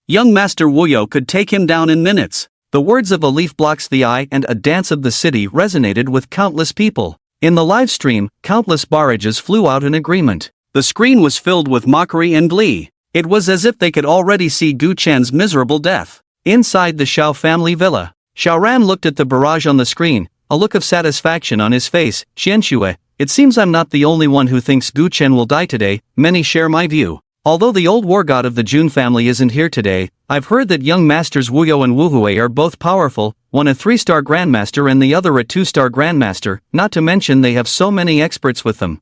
Young Master Wuyo could take him down in minutes. The words of A Leaf Blocks the Eye and A Dance of the City resonated with countless people. In the live stream, countless barrages flew out in agreement. The screen was filled with mockery and glee. It was as if they could already see Gu Chen's miserable death. Inside the Xiao family villa, Xiaoran looked at the barrage on the screen, a look of satisfaction on his face. Xianxue, it seems I'm not the only one who thinks Gu Chen will die today, many share my view. Although the old war god of the Jun family isn't here today, I've heard that young masters Wuyo and Wuhui are both powerful, one a 3-star grandmaster and the other a 2-star grandmaster, not to mention they have so many experts with them.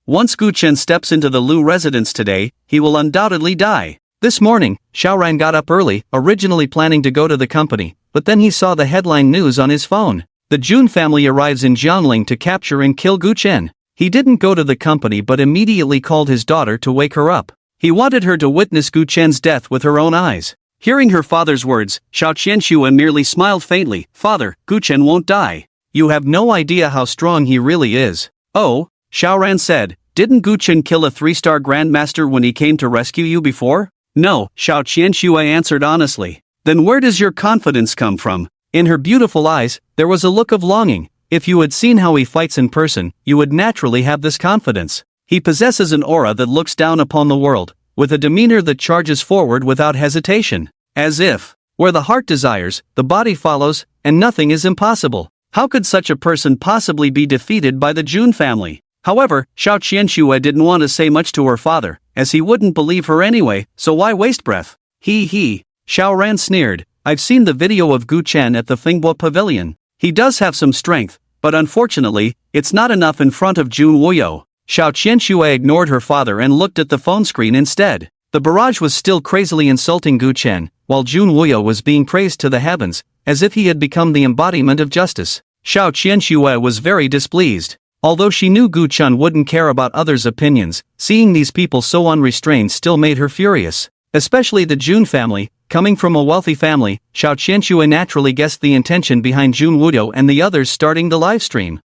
Once Gu Chen steps into the Lu residence today, he will undoubtedly die. This morning, Xiaoran got up early, originally planning to go to the company, but then he saw the headline news on his phone. The Jun family arrives in Jiangling to capture and kill Gu Chen. He didn't go to the company but immediately called his daughter to wake her up. He wanted her to witness Gu Chen's death with her own eyes. Hearing her father's words, Xiao Qianxue merely smiled faintly. Father, Gu Chen won't die. You have no idea how strong he really is. Oh, Xiaoran said, didn't Gu Chen kill a 3-star grandmaster when he came to rescue you before? No, Xiao Qianxue answered honestly. Then where does your confidence come from? In her beautiful eyes, there was a look of longing. If you had seen how he fights in person, you would naturally have this confidence. He possesses an aura that looks down upon the world, with a demeanor that charges forward without hesitation. As if, where the heart desires, the body follows, and nothing is impossible. How could such a person possibly be defeated by the Jun family? However, Xiao Qianxue didn't want to say much to her father, as he wouldn't believe her anyway, so why waste breath? He. Xiaoran sneered. I've seen the video of Gu Chen at the Fenghua Pavilion. He does have some strength, but unfortunately, it's not enough in front of Jun Wuyo. Xiao Qianxue ignored her father and looked at the phone screen instead. The barrage was still crazily insulting Gu Chen, while Jun Wuyo was being praised to the heavens, as if he had become the embodiment of justice. Xiao Qianxue was very displeased. Although she knew Gu Chen wouldn't care about others' opinions, seeing these people so unrestrained still made her furious. Especially the Jun family. Coming from a wealthy family, Xiao Qianxue naturally guessed the intention behind Jun Wuyo and the others starting the livestream.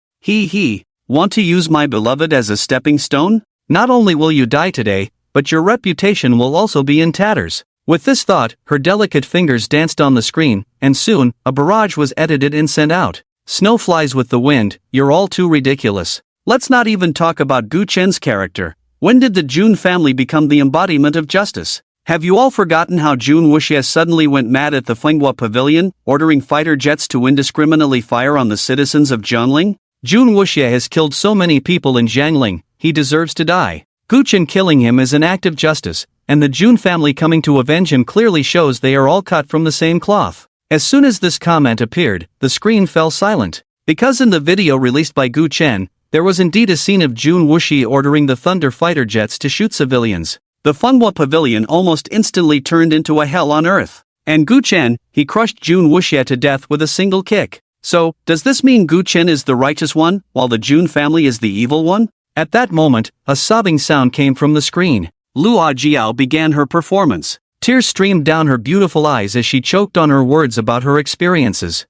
Want to use my beloved as a stepping stone? Not only will you die today, but your reputation will also be in tatters. With this thought, her delicate fingers danced on the screen, and soon, a barrage was edited and sent out. Snow flies with the wind, you're all too ridiculous. Let's not even talk about Gu Chen's character. When did the Jun family become the embodiment of justice? Have you all forgotten how Jun Wuxie suddenly went mad at the Fenghua Pavilion, ordering fighter jets to indiscriminately fire on the citizens of Jiangling? Jun Wuxie has killed so many people in Jiangling, he deserves to die. Gu Chen killing him is an act of justice, and the Jun family coming to avenge him clearly shows they are all cut from the same cloth. As soon as this comment appeared, the screen fell silent. Because in the video released by Gu Chen, there was indeed a scene of Jun Wuxie ordering the Thunder fighter jets to shoot civilians. The Fenghua Pavilion almost instantly turned into a hell on earth. And Gu Chen, he crushed Jun Wuxie to death with a single kick. So, does this mean Gu Chen is the righteous one, while the Jun family is the evil one? At that moment, a sobbing sound came from the screen. Luo Jiao began her performance. Tears streamed down her beautiful eyes as she choked on her words about her experiences.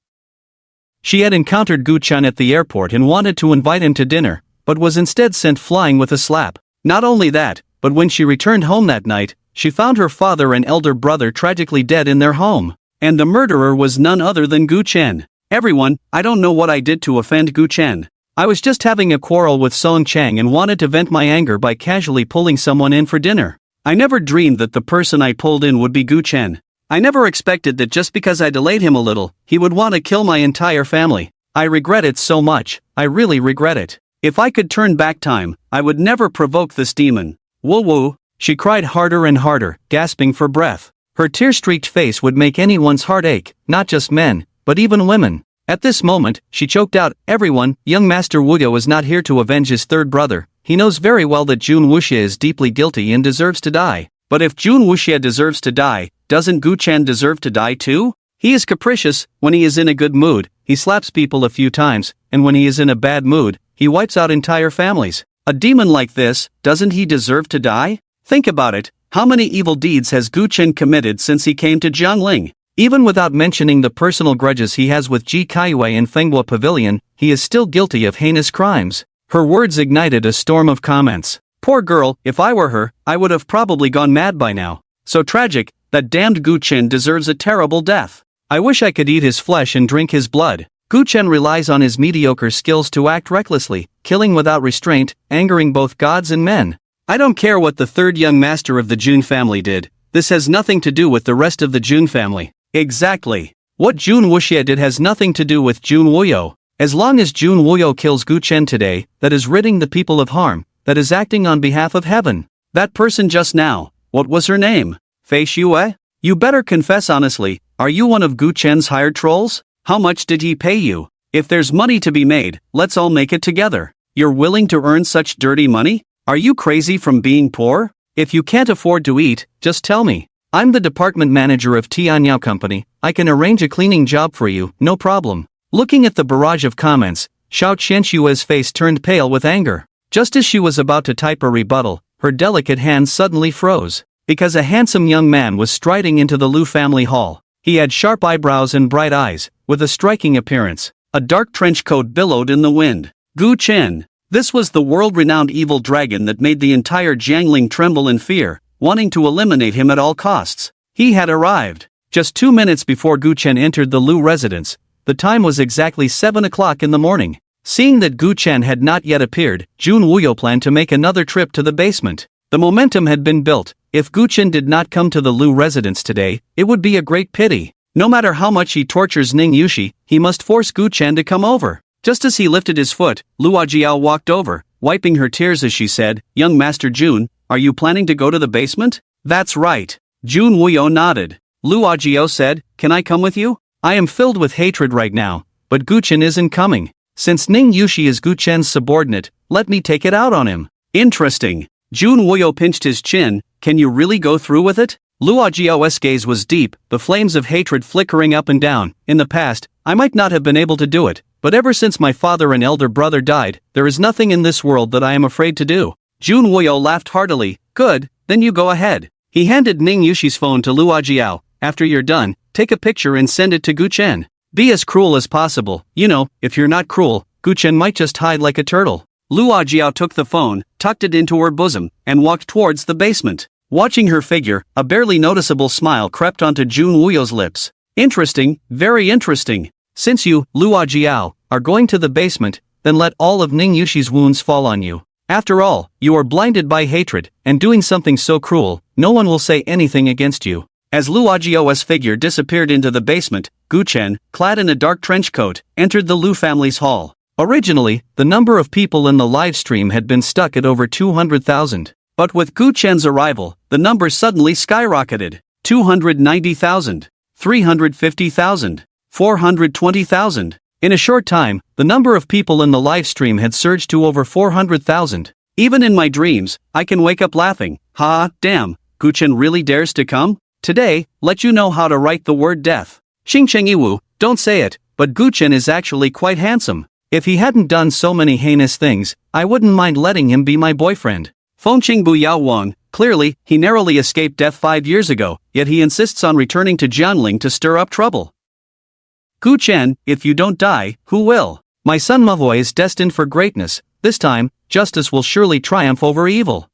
She had encountered Gu Chen at the airport and wanted to invite him to dinner, but was instead sent flying with a slap. Not only that, but when she returned home that night, she found her father and elder brother tragically dead in their home. And the murderer was none other than Gu Chen. Everyone, I don't know what I did to offend Gu Chen. I was just having a quarrel with Song Chang and wanted to vent my anger by casually pulling someone in for dinner. I never dreamed that the person I pulled in would be Gu Chen. I never expected that just because I delayed him a little, he would want to kill my entire family. I regret it so much, I really regret it. If I could turn back time, I would never provoke this demon. Woo woo, she cried harder and harder, gasping for breath. Her tear-streaked face would make anyone's heart ache, not just men, but even women. At this moment, she choked out, "Everyone, young Master Wuyo is not here to avenge his third brother. He knows very well that Jun Wuxia is deeply guilty and deserves to die. But if Jun Wuxia deserves to die, doesn't Gu Chen deserve to die too? He is capricious. When he is in a good mood, he slaps people a few times, and when he is in a bad mood, he wipes out entire families. A demon like this, doesn't he deserve to die? Think about it. How many evil deeds has Gu Chen committed since he came to Jiangling? Even without mentioning the personal grudges he has with Ji Kaiyue and Fenghua Pavilion, he is still guilty of heinous crimes." Her words ignited a storm of comments. "Poor girl, if I were her, I would have probably gone mad by now. So tragic, that damned Gu Chen deserves a terrible death. I wish I could eat his flesh and drink his blood." Gu Chen relies on his mediocre skills to act recklessly, killing without restraint, angering both gods and men. I don't care what the third young master of the Jun family did. This has nothing to do with the rest of the Jun family. Exactly. What Jun Wuxia did has nothing to do with Jun Wuyo. As long as Jun Wuyo kills Gu Chen today, that is ridding the people of harm, that is acting on behalf of heaven. That person just now, what was her name? Fei Xue? You better confess honestly, are you one of Gu Chen's hired trolls? How much did he pay you? If there's money to be made, let's all make it together. You're willing to earn such dirty money? Are you crazy from being poor? If you can't afford to eat, just tell me. I'm the department manager of Tianyao Company. I can arrange a cleaning job for you, no problem. Looking at the barrage of comments, Xiao Qianshue's face turned pale with anger. Just as she was about to type a rebuttal, her delicate hands suddenly froze. Because a handsome young man was striding into the Lu family hall. He had sharp eyebrows and bright eyes, with a striking appearance. A dark trench coat billowed in the wind. Gu Chen. This was the world-renowned evil dragon that made the entire Jiangling tremble in fear, wanting to eliminate him at all costs. He had arrived. Just 2 minutes before Gu Chen entered the Lu residence, the time was exactly 7 o'clock in the morning. Seeing that Gu Chen had not yet appeared, Jun Wuyo planned to make another trip to the basement. The momentum had been built. If Gu Chen did not come to the Lu residence today, it would be a great pity. No matter how much he tortures Ning Yushi, he must force Gu Chen to come over. Just as he lifted his foot, Luo Jiao walked over, wiping her tears as she said, "Young Master Jun, are you planning to go to the basement?" "That's right." Jun Wuyo nodded. Luo Jiao said, "Can I come with you? I am filled with hatred right now, but Gu Chen isn't coming. Since Ning Yushi is Gu Chen's subordinate, let me take it out on him." "Interesting." Jun Wuyo pinched his chin. "Can you really go through with it?" Luo Jiao's gaze was deep, the flames of hatred flickering up and down. "In the past, I might not have been able to do it, but ever since my father and elder brother died, there is nothing in this world that I am afraid to do." Jun Wuyo laughed heartily. "Good, then you go ahead." He handed Ning Yushi's phone to Luo Jiao. "After you're done, take a picture and send it to Gu Chen. Be as cruel as possible. You know, if you're not cruel, Gu Chen might just hide like a turtle." Luo Jiao took the phone, tucked it into her bosom, and walked towards the basement. Watching her figure, a barely noticeable smile crept onto Jun Wuyo's lips. "Interesting, very interesting. Since you, Luo Jiao, are going to the basement, then let all of Ning Yushi's wounds fall on you. After all, you are blinded by hatred, and doing something so cruel, no one will say anything against you." As Luo Jiao's figure disappeared into the basement, Gu Chen, clad in a dark trench coat, entered the Lu family's hall. Originally, the number of people in the live stream had been stuck at over 200,000. But with Gu Chen's arrival, the number suddenly skyrocketed. 290,000, 350,000, 420,000. In a short time, the number of people in the live stream had surged to over 400,000. Even in my dreams, I can wake up laughing. Ha, damn, Gu Chen really dares to come? Today, let you know how to write the word death. Xingcheng Yiwu, don't say it, but Gu Chen is actually quite handsome. If he hadn't done so many heinous things, I wouldn't mind letting him be my boyfriend. Fengqing Buyao Wang, clearly, he narrowly escaped death 5 years ago, yet he insists on returning to Jianling to stir up trouble. Gu Chen, if you don't die, who will? My son Manhwa is destined for greatness. This time, justice will surely triumph over evil.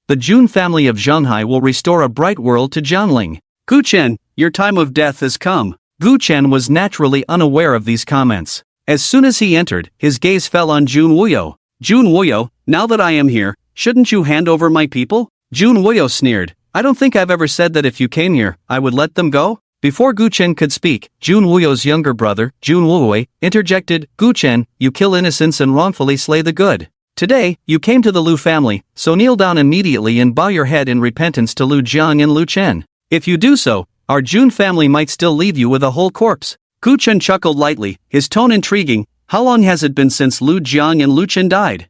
The Jun family of Zhenghai will restore a bright world to Jianling. Gu Chen, your time of death has come. Gu Chen was naturally unaware of these comments. As soon as he entered, his gaze fell on Jun Wuyo. Jun Wuyo, now that I am here, shouldn't you hand over my people? Jun Wuyo sneered. I don't think I've ever said that if you came here, I would let them go. Before Gu Chen could speak, Jun Wuyo's younger brother, Jun Wuwei, interjected, Gu Chen, you kill innocents and wrongfully slay the good. Today, you came to the Lu family, so kneel down immediately and bow your head in repentance to Lu Jiang and Lu Chen. If you do so, our Jun family might still leave you with a whole corpse. Gu Chen chuckled lightly, his tone intriguing. How long has it been since Lu Jiang and Lu Chen died?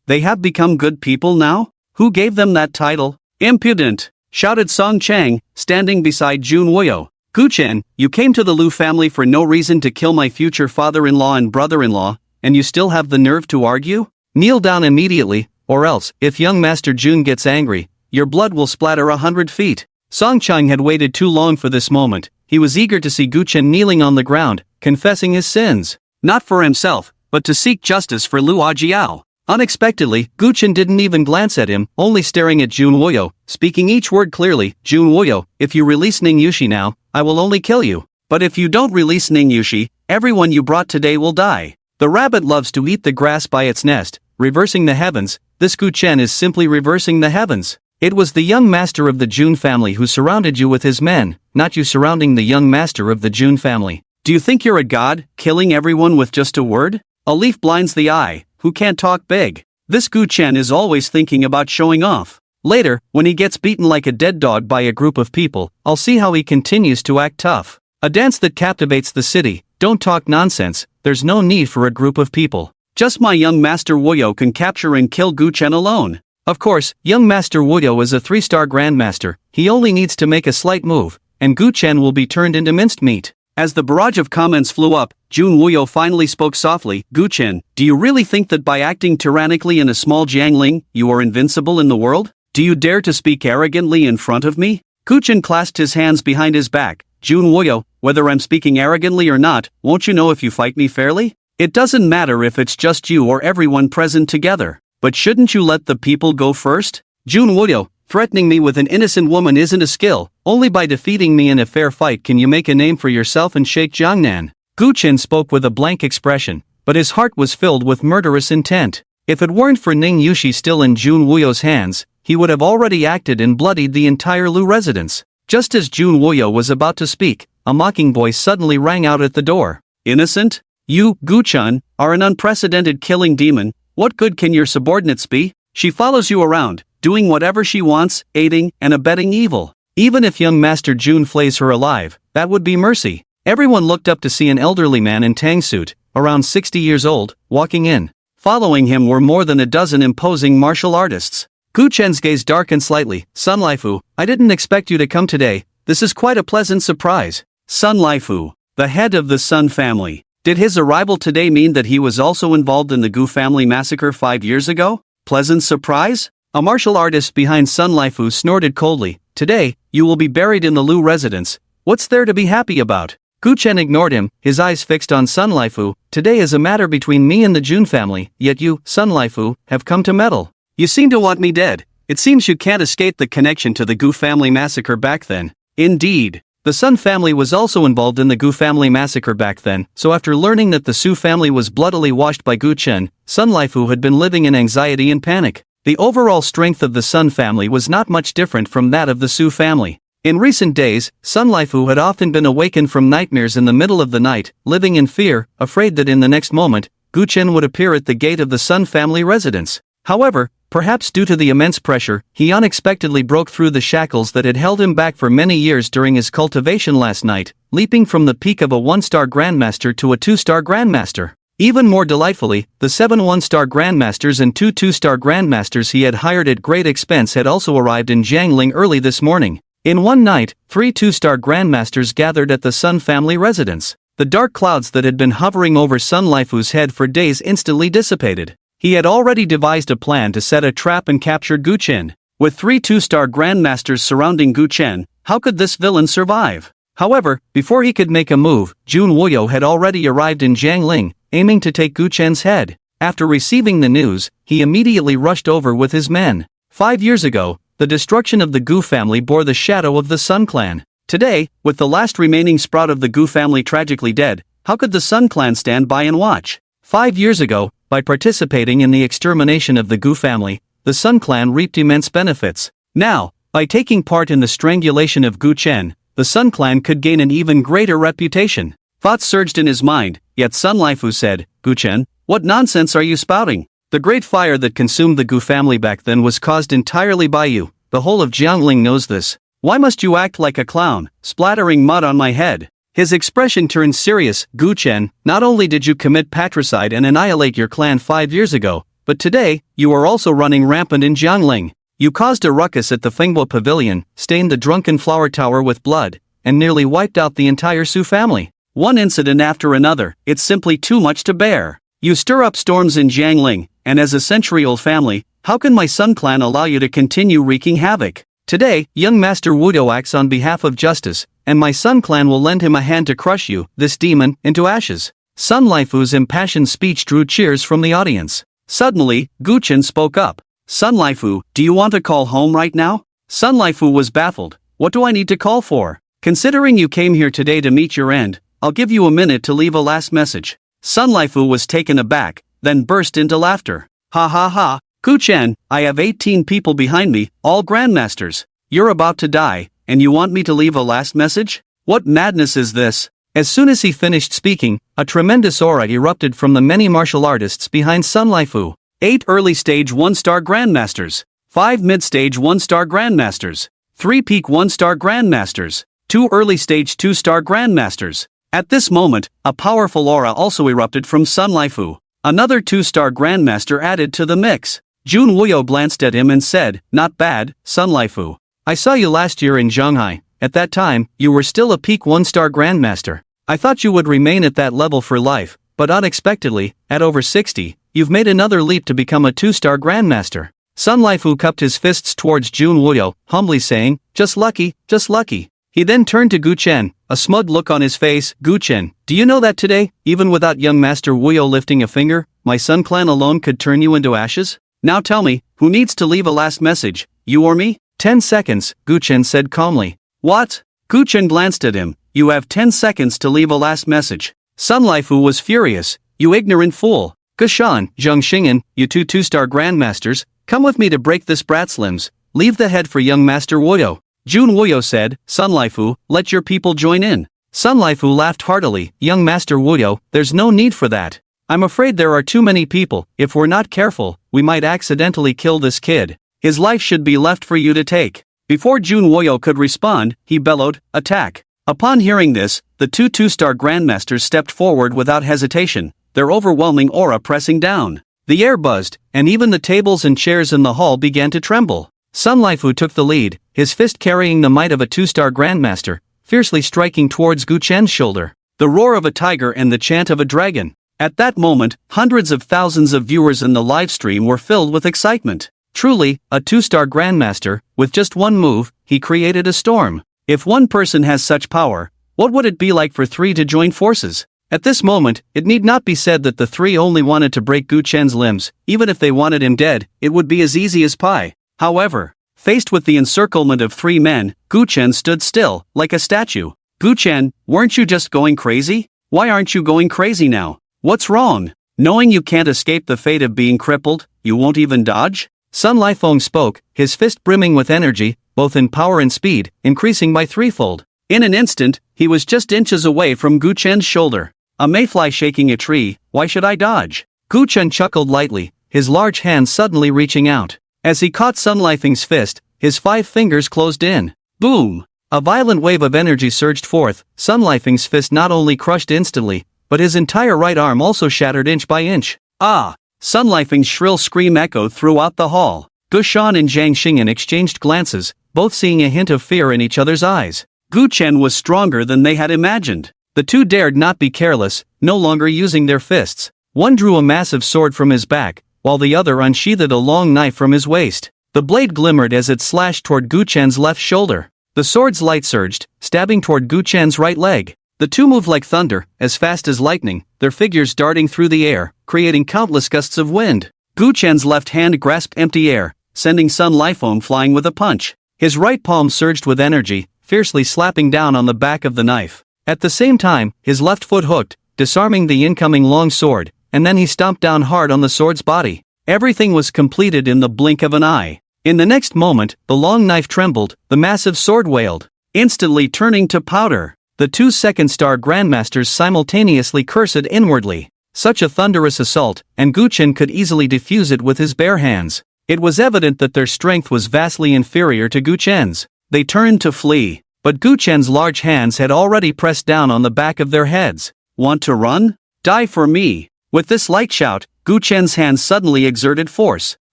They have become good people now? Who gave them that title? Impudent! Shouted Song Chang, standing beside Jun Wuyo. Gu Chen, you came to the Lu family for no reason to kill my future father-in-law and brother-in-law, and you still have the nerve to argue? Kneel down immediately, or else, if young Master Jun gets angry, your blood will splatter 100 feet. Song Chang had waited too long for this moment. He was eager to see Gu Chen kneeling on the ground, confessing his sins. Not for himself, but to seek justice for Lu Ajiao. Unexpectedly, Gu Chen didn't even glance at him, only staring at Jun Wuyo, speaking each word clearly. Jun Wuyo, if you release Ning Yushi now, I will only kill you. But if you don't release Ning Yushi, everyone you brought today will die. The rabbit loves to eat the grass by its nest, reversing the heavens. This Gu Chen is simply reversing the heavens. It was the young master of the Jun family who surrounded you with his men, not you surrounding the young master of the Jun family. Do you think you're a god, killing everyone with just a word? A leaf blinds the eye, who can't talk big? This Gu Chen is always thinking about showing off. Later, when he gets beaten like a dead dog by a group of people, I'll see how he continues to act tough. A dance that captivates the city. Don't talk nonsense, there's no need for a group of people. Just my young master Wuyo can capture and kill Gu Chen alone. Of course, young Master Wuyo is a 3-star Grandmaster, he only needs to make a slight move, and Gu Chen will be turned into minced meat. As the barrage of comments flew up, Jun Wuyo finally spoke softly. Gu Chen, do you really think that by acting tyrannically in a small Jiangling, you are invincible in the world? Do you dare to speak arrogantly in front of me? Gu Chen clasped his hands behind his back. Jun Wuyo, whether I'm speaking arrogantly or not, won't you know if you fight me fairly? It doesn't matter if it's just you or everyone present together. But shouldn't you let the people go first? Jun Wuyo, threatening me with an innocent woman isn't a skill. Only by defeating me in a fair fight can you make a name for yourself and shake Jiangnan. Gu Chen spoke with a blank expression, but his heart was filled with murderous intent. If it weren't for Ning Yushi still in Jun Wuyo's hands, he would have already acted and bloodied the entire Lu residence. Just as Jun Wuyo was about to speak, a mocking voice suddenly rang out at the door. Innocent? You, Gu Chen, are an unprecedented killing demon. What good can your subordinates be? She follows you around, doing whatever she wants, aiding and abetting evil. Even if young Master Jun flays her alive, that would be mercy. Everyone looked up to see an elderly man in tang suit, around 60 years old, walking in. Following him were more than a dozen imposing martial artists. Gu Chen's gaze darkened slightly. Sun Laifu, I didn't expect you to come today. This is quite a pleasant surprise. Sun Laifu, the head of the Sun family. Did his arrival today mean that he was also involved in the Gu family massacre 5 years ago? Pleasant surprise? A martial artist behind Sun Laifu snorted coldly. Today, you will be buried in the Lu residence. What's there to be happy about? Gu Chen ignored him, his eyes fixed on Sun Laifu. Today is a matter between me and the Jun family, yet you, Sun Laifu, have come to meddle. You seem to want me dead. It seems you can't escape the connection to the Gu family massacre back then. Indeed. The Sun family was also involved in the Gu family massacre back then, so after learning that the Su family was bloodily washed by Gu Chen, Sun Laifu had been living in anxiety and panic. The overall strength of the Sun family was not much different from that of the Su family. In recent days, Sun Laifu had often been awakened from nightmares in the middle of the night, living in fear, afraid that in the next moment, Gu Chen would appear at the gate of the Sun family residence. However, perhaps due to the immense pressure, he unexpectedly broke through the shackles that had held him back for many years during his cultivation last night, leaping from the peak of a 1-star Grandmaster to a 2-star Grandmaster. Even more delightfully, the 7 1-star Grandmasters and 2 2-star Grandmasters he had hired at great expense had also arrived in Jiangling early this morning. In one night, 3 2-star Grandmasters gathered at the Sun family residence. The dark clouds that had been hovering over Sun Laifu's head for days instantly dissipated. He had already devised a plan to set a trap and capture Gu Chen. With 3 two-star grandmasters surrounding Gu Chen, how could this villain survive? However, before he could make a move, Jun Wuyo had already arrived in Jiangling, aiming to take Gu Chen's head. After receiving the news, he immediately rushed over with his men. 5 years ago, the destruction of the Gu family bore the shadow of the Sun clan. Today, with the last remaining sprout of the Gu family tragically dead, how could the Sun clan stand by and watch? 5 years ago, by participating in the extermination of the Gu family, the Sun clan reaped immense benefits. Now, by taking part in the strangulation of Gu Chen, the Sun clan could gain an even greater reputation. Thoughts surged in his mind, yet Sun Laifu said, "Gu Chen, what nonsense are you spouting? The great fire that consumed the Gu family back then was caused entirely by you. The whole of Jiangling knows this. Why must you act like a clown, splattering mud on my head?" His expression turned serious. "Gu Chen, not only did you commit patricide and annihilate your clan 5 years ago, but today, you are also running rampant in Jiangling. You caused a ruckus at the Fenghua Pavilion, stained the drunken flower tower with blood, and nearly wiped out the entire Su family. One incident after another, it's simply too much to bear. You stir up storms in Jiangling, and as a century-old family, how can my Sun clan allow you to continue wreaking havoc? Today, young Master Wudo acts on behalf of justice, and my Sun clan will lend him a hand to crush you, this demon, into ashes." Sun Laifu's impassioned speech drew cheers from the audience. Suddenly, Gu Chen spoke up. "Sun Laifu, do you want to call home right now?" Sun Laifu was baffled. "What do I need to call for? Considering you came here today to meet your end, I'll give you a minute to leave a last message." Sun Laifu was taken aback, then burst into laughter. "Ha ha ha, Gu Chen, I have 18 people behind me, all grandmasters. You're about to die, and you want me to leave a last message? What madness is this?" As soon as he finished speaking, a tremendous aura erupted from the many martial artists behind Sun Laifu. 8 early-stage 1-star grandmasters, 5 mid-stage 1-star grandmasters, 3 peak 1-star grandmasters, 2 early-stage 2-star grandmasters. At this moment, a powerful aura also erupted from Sun Laifu. Another 2-star grandmaster added to the mix. Jun Wuyo glanced at him and said, "Not bad, Sun Laifu. I saw you last year in Shanghai. At that time, you were still a peak 1-star grandmaster. I thought you would remain at that level for life, but unexpectedly, at over 60, you've made another leap to become a 2-star grandmaster." Sun Laifu cupped his fists towards Jun Wuyo, humbly saying, "Just lucky, just lucky." He then turned to Gu Chen, a smug look on his face. "Gu Chen, do you know that today, even without young Master Wuyo lifting a finger, my Sun clan alone could turn you into ashes? Now tell me, who needs to leave a last message, you or me?" 10 seconds, Gu Chen said calmly. "What?" Gu Chen glanced at him. "You have 10 seconds to leave a last message." Sun Laifu was furious. "You ignorant fool. Gushan, Zheng Xing'an, you 2-star grandmasters, come with me to break this brat's limbs. Leave the head for young Master Wuyo." Jun Wuyo said, "Sun Laifu, let your people join in." Sun Laifu laughed heartily. "Young Master Wuyo, there's no need for that. I'm afraid there are too many people. If we're not careful, we might accidentally kill this kid. His life should be left for you to take." Before Jun Wuyo could respond, he bellowed, "Attack." Upon hearing this, the 2-star grandmasters stepped forward without hesitation, their overwhelming aura pressing down. The air buzzed, and even the tables and chairs in the hall began to tremble. Sun Laifu took the lead, his fist carrying the might of a 2-star grandmaster, fiercely striking towards Gu Chen's shoulder. The roar of a tiger and the chant of a dragon. At that moment, hundreds of thousands of viewers in the live stream were filled with excitement. Truly, a 2-star grandmaster, with just one move, he created a storm. If one person has such power, what would it be like for 3 to join forces? At this moment, it need not be said that the 3 only wanted to break Gu Chen's limbs. Even if they wanted him dead, it would be as easy as pie. However, faced with the encirclement of 3 men, Gu Chen stood still, like a statue. "Gu Chen, weren't you just going crazy? Why aren't you going crazy now? What's wrong? Knowing you can't escape the fate of being crippled, you won't even dodge?" Sun Laifeng spoke, his fist brimming with energy, both in power and speed, increasing by 3-fold. In an instant, he was just inches away from Gu Chen's shoulder. A mayfly shaking a tree, why should I dodge? Gu Chen chuckled lightly, his large hand suddenly reaching out. As he caught Sun Laifeng's fist, his 5 fingers closed in. Boom! A violent wave of energy surged forth. Sun Laifeng's fist not only crushed instantly, but his entire right arm also shattered inch by inch. Ah! Sun Laifeng's shrill scream echoed throughout the hall. Gu Shan and Zhang Xing'an exchanged glances, both seeing a hint of fear in each other's eyes. Gu Chen was stronger than they had imagined. The two dared not be careless, no longer using their fists. One drew a massive sword from his back, while the other unsheathed a long knife from his waist. The blade glimmered as it slashed toward Gu Chen's left shoulder. The sword's light surged, stabbing toward Gu Chen's right leg. The two moved like thunder, as fast as lightning, their figures darting through the air, creating countless gusts of wind. Gu Chen's left hand grasped empty air, sending Sun Lifeng flying with a punch. His right palm surged with energy, fiercely slapping down on the back of the knife. At the same time, his left foot hooked, disarming the incoming long sword, and then he stomped down hard on the sword's body. Everything was completed in the blink of an eye. In the next moment, the long knife trembled, the massive sword wailed, instantly turning to powder. The two second-star grandmasters simultaneously cursed inwardly. Such a thunderous assault, and Gu Chen could easily defuse it with his bare hands. It was evident that their strength was vastly inferior to Gu Chen's. They turned to flee, but Gu Chen's large hands had already pressed down on the back of their heads. Want to run? Die for me! With this light shout, Gu Chen's hands suddenly exerted force.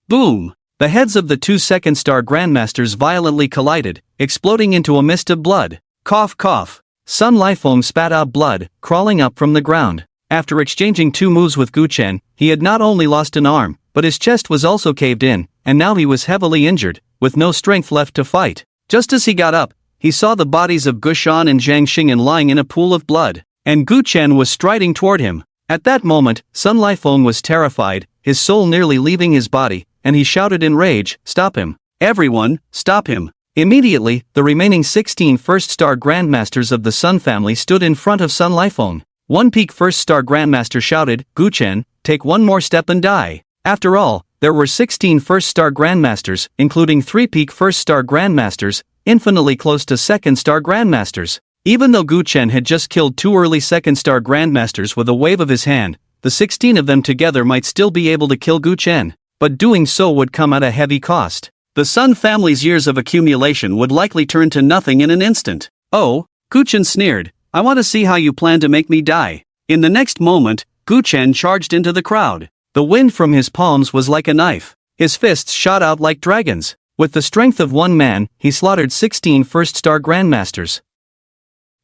Boom! The heads of the two second-star grandmasters violently collided, exploding into a mist of blood. Cough cough. Sun Lifeng spat out blood, crawling up from the ground. After exchanging two moves with Gu Chen, he had not only lost an arm, but his chest was also caved in, and now he was heavily injured, with no strength left to fight. Just as he got up, he saw the bodies of Gu Shan and Zhang Xing'an lying in a pool of blood, and Gu Chen was striding toward him. At that moment, Sun Lifeng was terrified, his soul nearly leaving his body, and he shouted in rage, "Stop him! Everyone, stop him!" Immediately, the remaining 16 first-star grandmasters of the Sun family stood in front of Sun Lifeng. One peak first-star grandmaster shouted, "Gu Chen, take one more step and die." After all, there were 16 first-star grandmasters, including 3 peak first-star grandmasters, infinitely close to second-star grandmasters. Even though Gu Chen had just killed 2 early second-star grandmasters with a wave of his hand, the 16 of them together might still be able to kill Gu Chen, but doing so would come at a heavy cost. The Sun family's years of accumulation would likely turn to nothing in an instant. "Oh," Gu Chen sneered, "I want to see how you plan to make me die." In the next moment, Gu Chen charged into the crowd. The wind from his palms was like a knife. His fists shot out like dragons. With the strength of one man, he slaughtered 16 first-star grandmasters.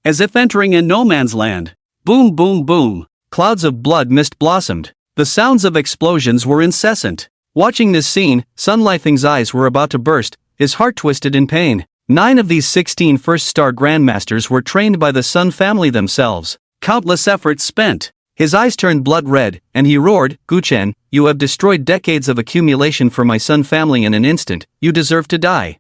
As if entering a no man's land. Boom boom boom. Clouds of blood mist blossomed. The sounds of explosions were incessant. Watching this scene, Sun Lifeng's eyes were about to burst, his heart twisted in pain. 9 of these 16 first-star grandmasters were trained by the Sun family themselves. Countless efforts spent. His eyes turned blood red, and he roared, "Gu Chen, you have destroyed decades of accumulation for my Sun family in an instant, you deserve to die."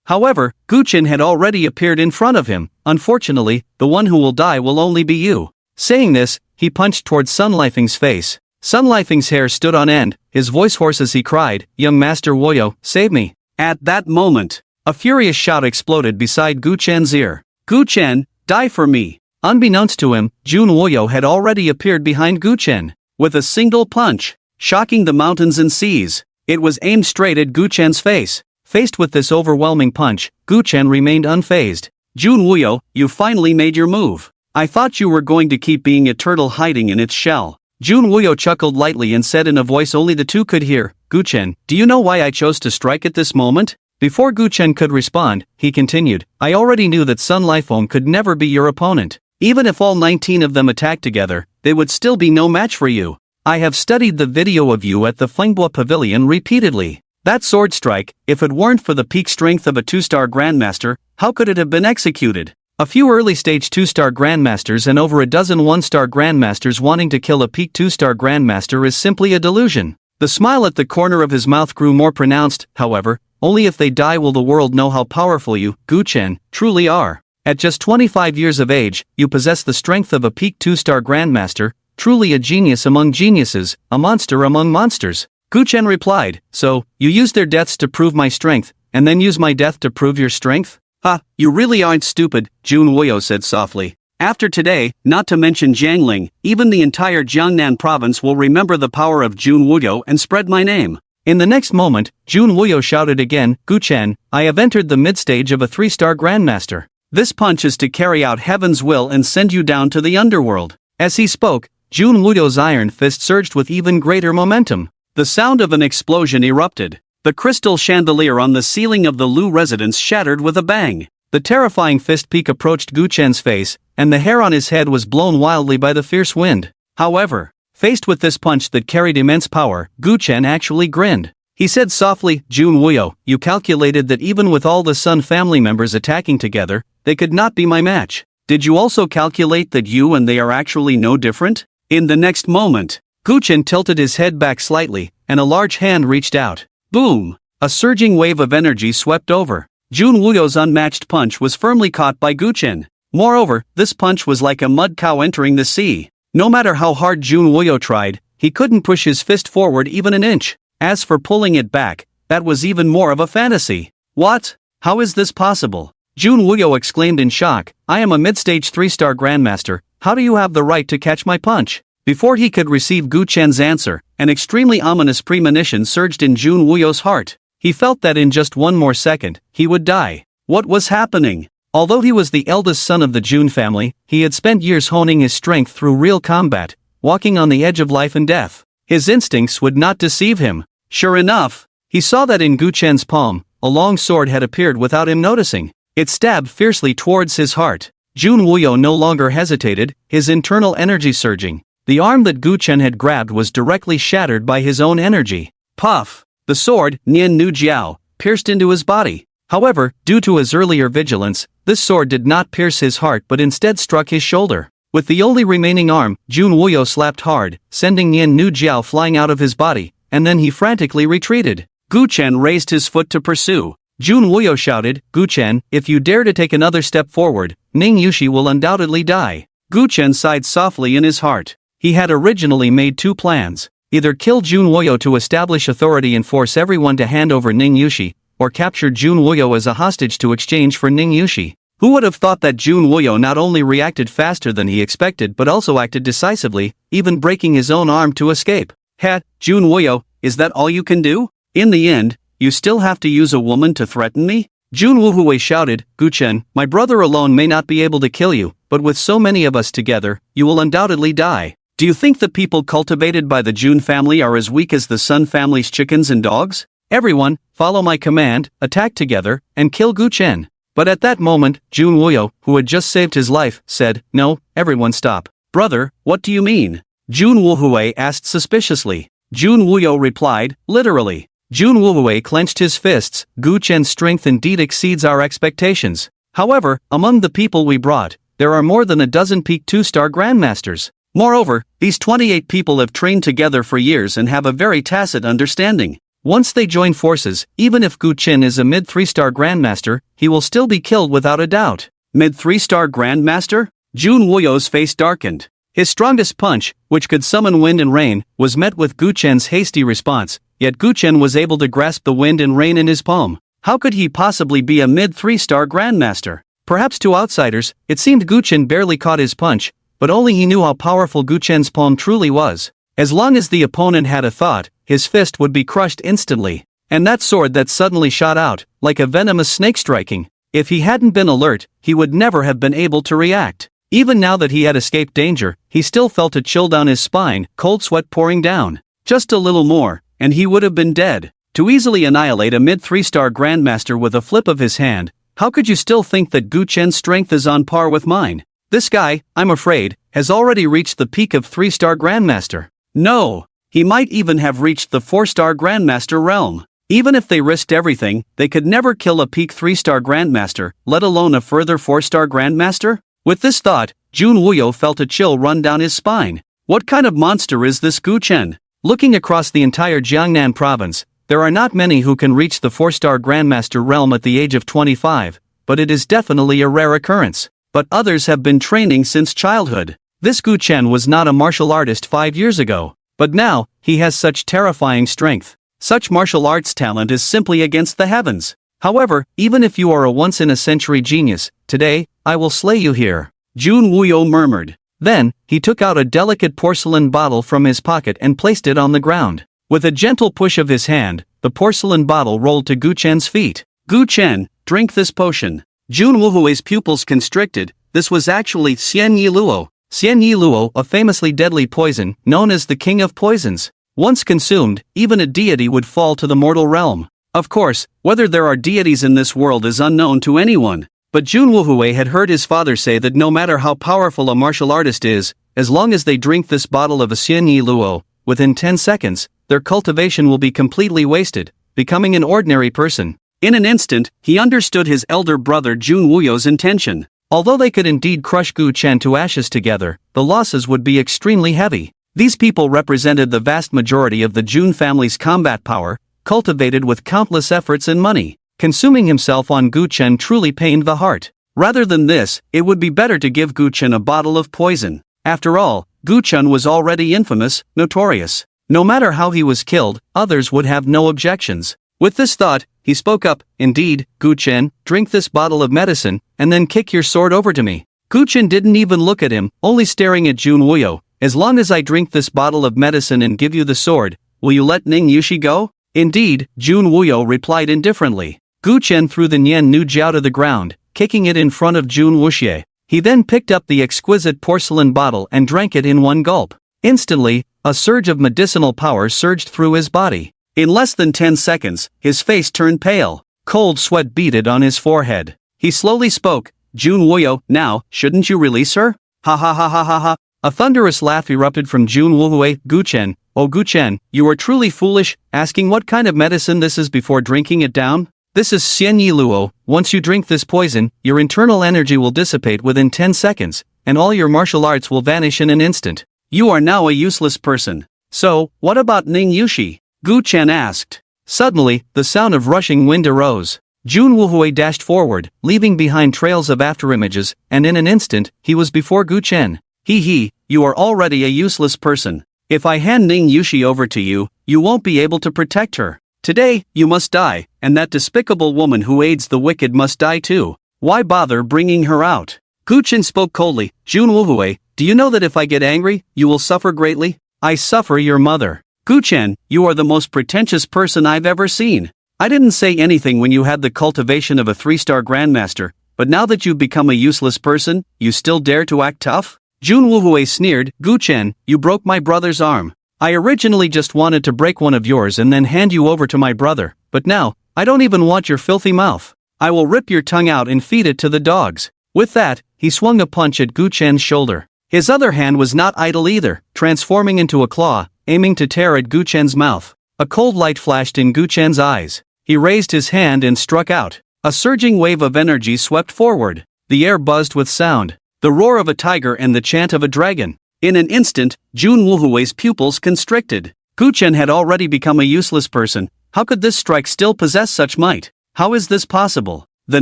However, Gu Chen had already appeared in front of him. "Unfortunately, the one who will die will only be you." Saying this, he punched towards Sun Lifeng's face. Sun Lifeng's hair stood on end, his voice hoarse as he cried, "Young Master Woyo, save me." At that moment, a furious shout exploded beside Gu Chen's ear. "Gu Chen, die for me." Unbeknownst to him, Jun Woyo had already appeared behind Gu Chen. With a single punch, shocking the mountains and seas, it was aimed straight at Gu Chen's face. Faced with this overwhelming punch, Gu Chen remained unfazed. "Jun Woyo, you finally made your move. I thought you were going to keep being a turtle hiding in its shell." Jun Woyo chuckled lightly and said in a voice only the two could hear, "Gu Chen, do you know why I chose to strike at this moment?" Before Gu Chen could respond, he continued, "I already knew that Sun Lifeng could never be your opponent. Even if all 19 of them attacked together, they would still be no match for you. I have studied the video of you at the Fenghua Pavilion repeatedly. That sword strike, if it weren't for the peak strength of a 2-star grandmaster, how could it have been executed? A few early-stage 2-star grandmasters and over a dozen 1-star grandmasters wanting to kill a peak 2-star grandmaster is simply a delusion." The smile at the corner of his mouth grew more pronounced, however. "Only if they die will the world know how powerful you, Gu Chen, truly are. At just 25 years of age, you possess the strength of a peak 2-star grandmaster, truly a genius among geniuses, a monster among monsters." Gu Chen replied, "So, you used their deaths to prove my strength, and then use my death to prove your strength? Ha, you really aren't stupid," Jun Woyo said softly. "After today, not to mention Jiangling, even the entire Jiangnan province will remember the power of Jun Woyo and spread my name." In the next moment, Jun Woyo shouted again, "Gu Chen, I have entered the mid-stage of a 3-star grandmaster. This punch is to carry out heaven's will and send you down to the underworld." As he spoke, Jun Woyo's iron fist surged with even greater momentum. The sound of an explosion erupted. The crystal chandelier on the ceiling of the Lu residence shattered with a bang. The terrifying fist peak approached Gu Chen's face, and the hair on his head was blown wildly by the fierce wind. However, faced with this punch that carried immense power, Gu Chen actually grinned. He said softly, "Jun Wuyo, you calculated that even with all the Sun family members attacking together, they could not be my match. Did you also calculate that you and they are actually no different?" In the next moment, Gu Chen tilted his head back slightly, and a large hand reached out. Boom! A surging wave of energy swept over. Jun Wuyo's unmatched punch was firmly caught by Gu Chen. Moreover, this punch was like a mud cow entering the sea. No matter how hard Jun Wuyo tried, he couldn't push his fist forward even an inch. As for pulling it back, that was even more of a fantasy. What? How is this possible? Jun Wuyo exclaimed in shock, "I am a mid-stage 3-star Grandmaster, how do you have the right to catch my punch?" Before he could receive Gu Chen's answer, an extremely ominous premonition surged in Jun Wuyo's heart. He felt that in just one more second, he would die. What was happening? Although he was the eldest son of the Jun family, he had spent years honing his strength through real combat, walking on the edge of life and death. His instincts would not deceive him. Sure enough, he saw that in Gu Chen's palm, a long sword had appeared without him noticing. It stabbed fiercely towards his heart. Jun Wuyo no longer hesitated, his internal energy surging. The arm that Gu Chen had grabbed was directly shattered by his own energy. Puff! The sword, Nian Nu Jiao, pierced into his body. However, due to his earlier vigilance, this sword did not pierce his heart but instead struck his shoulder. With the only remaining arm, Jun Wuyo slapped hard, sending Nian Nu Jiao flying out of his body, and then he frantically retreated. Gu Chen raised his foot to pursue. Jun Wuyo shouted, "Gu Chen, if you dare to take another step forward, Ning Yushi will undoubtedly die." Gu Chen sighed softly in his heart. He had originally made two plans. Either kill Jun Wuyo to establish authority and force everyone to hand over Ning Yushi, or capture Jun Wuyo as a hostage to exchange for Ning Yushi. Who would have thought that Jun Wuyo not only reacted faster than he expected but also acted decisively, even breaking his own arm to escape. "Ha, Jun Wuyo, is that all you can do? In the end, you still have to use a woman to threaten me?" Jun Wuhui shouted, "Gu Chen, my brother alone may not be able to kill you, but with so many of us together, you will undoubtedly die. Do you think the people cultivated by the Jun family are as weak as the Sun family's chickens and dogs? Everyone, follow my command, attack together, and kill Gu Chen." But at that moment, Jun Wuyo, who had just saved his life, said, "No, everyone stop." "Brother, what do you mean?" Jun Wuhui asked suspiciously. Jun Wuyo replied, "Literally." Jun Wuhui clenched his fists, "Gu Chen's strength indeed exceeds our expectations. However, among the people we brought, there are more than a dozen peak 2-star Grandmasters. Moreover, these 28 people have trained together for years and have a very tacit understanding. Once they join forces, even if Gu Chen is a mid-3-star Grandmaster, he will still be killed without a doubt." Mid-3-star Grandmaster? Jun Wuyo's face darkened. His strongest punch, which could summon wind and rain, was met with Gu Chen's hasty response, yet Gu Chen was able to grasp the wind and rain in his palm. How could he possibly be a mid-3-star Grandmaster? Perhaps to outsiders, it seemed Gu Chen barely caught his punch, but only he knew how powerful Gu Chen's palm truly was. As long as the opponent had a thought, his fist would be crushed instantly. And that sword that suddenly shot out, like a venomous snake striking. If he hadn't been alert, he would never have been able to react. Even now that he had escaped danger, he still felt a chill down his spine, cold sweat pouring down. Just a little more, and he would have been dead. To easily annihilate a mid-3-star Grandmaster with a flip of his hand, how could you still think that Gu Chen's strength is on par with mine? This guy, I'm afraid, has already reached the peak of 3-star Grandmaster. No, he might even have reached the 4-star Grandmaster realm. Even if they risked everything, they could never kill a peak 3-star Grandmaster, let alone a further 4-star Grandmaster? With this thought, Jun Wuyo felt a chill run down his spine. What kind of monster is this Gu Chen? Looking across the entire Jiangnan province, there are not many who can reach the 4-star Grandmaster realm at the age of 25, but it is definitely a rare occurrence. But others have been training since childhood. This Gu Chen was not a martial artist 5 years ago, but now, he has such terrifying strength. Such martial arts talent is simply against the heavens. However, even if you are a once-in-a-century genius, today, I will slay you here. Jun Wuyo murmured. Then, he took out a delicate porcelain bottle from his pocket and placed it on the ground. With a gentle push of his hand, the porcelain bottle rolled to Gu Chen's feet. "Gu Chen, drink this potion." Jun Wuhui's pupils constricted. This was actually Xian Yi Luo. Xian Yi Luo, a famously deadly poison, known as the king of poisons. Once consumed, even a deity would fall to the mortal realm. Of course, whether there are deities in this world is unknown to anyone. But Jun Woohwee had heard his father say that no matter how powerful a martial artist is, as long as they drink this bottle of Xian Yi Luo, within 10 seconds, their cultivation will be completely wasted, becoming an ordinary person. In an instant, he understood his elder brother Jun Wuyo's intention. Although they could indeed crush Gu Chen to ashes together, the losses would be extremely heavy. These people represented the vast majority of the Jun family's combat power, cultivated with countless efforts and money. Consuming himself on Gu Chen truly pained the heart. Rather than this, it would be better to give Gu Chen a bottle of poison. After all, Gu Chen was already infamous, notorious. No matter how he was killed, others would have no objections. With this thought, he spoke up, "Indeed, Gu Chen, drink this bottle of medicine, and then kick your sword over to me." Gu Chen didn't even look at him, only staring at Jun Wuyo. "As long as I drink this bottle of medicine and give you the sword, will you let Ning Yushi go?" "Indeed," Jun Wuyo replied indifferently. Gu Chen threw the Nian Nu Jiao to the ground, kicking it in front of Jun Wuxie. He then picked up the exquisite porcelain bottle and drank it in one gulp. Instantly, a surge of medicinal power surged through his body. In less than 10 seconds, his face turned pale. Cold sweat beaded on his forehead. He slowly spoke, "Jun Wuyo, now, shouldn't you release her?" "Ha ha ha ha ha ha." A thunderous laugh erupted from Jun Wuhui. "Gu Chen, oh Gu Chen, you are truly foolish, asking what kind of medicine this is before drinking it down? This is Xian Yi Luo. Once you drink this poison, your internal energy will dissipate within 10 seconds, and all your martial arts will vanish in an instant. You are now a useless person. So, what about Ning Yushi?" Gu Chen asked. Suddenly, the sound of rushing wind arose. Jun Wuhui dashed forward, leaving behind trails of afterimages, and in an instant, he was before Gu Chen. "He, you are already a useless person. If I hand Ning Yushi over to you, you won't be able to protect her. Today, you must die, and that despicable woman who aids the wicked must die too. Why bother bringing her out?" Gu Chen spoke coldly. "Jun Wuhui, do you know that if I get angry, you will suffer greatly? I suffer your mother." "Gu Chen, you are the most pretentious person I've ever seen. I didn't say anything when you had the cultivation of a 3-star grandmaster, but now that you've become a useless person, you still dare to act tough?" Jun Wuhui sneered. "Gu Chen, you broke my brother's arm. I originally just wanted to break one of yours and then hand you over to my brother, but now, I don't even want your filthy mouth. I will rip your tongue out and feed it to the dogs." With that, he swung a punch at Gu Chen's shoulder. His other hand was not idle either, transforming into a claw, aiming to tear at Gu Chen's mouth. A cold light flashed in Gu Chen's eyes. He raised his hand and struck out. A surging wave of energy swept forward. The air buzzed with sound, the roar of a tiger and the chant of a dragon. In an instant, Jun Wuhui's pupils constricted. Gu Chen had already become a useless person. How could this strike still possess such might? How is this possible? The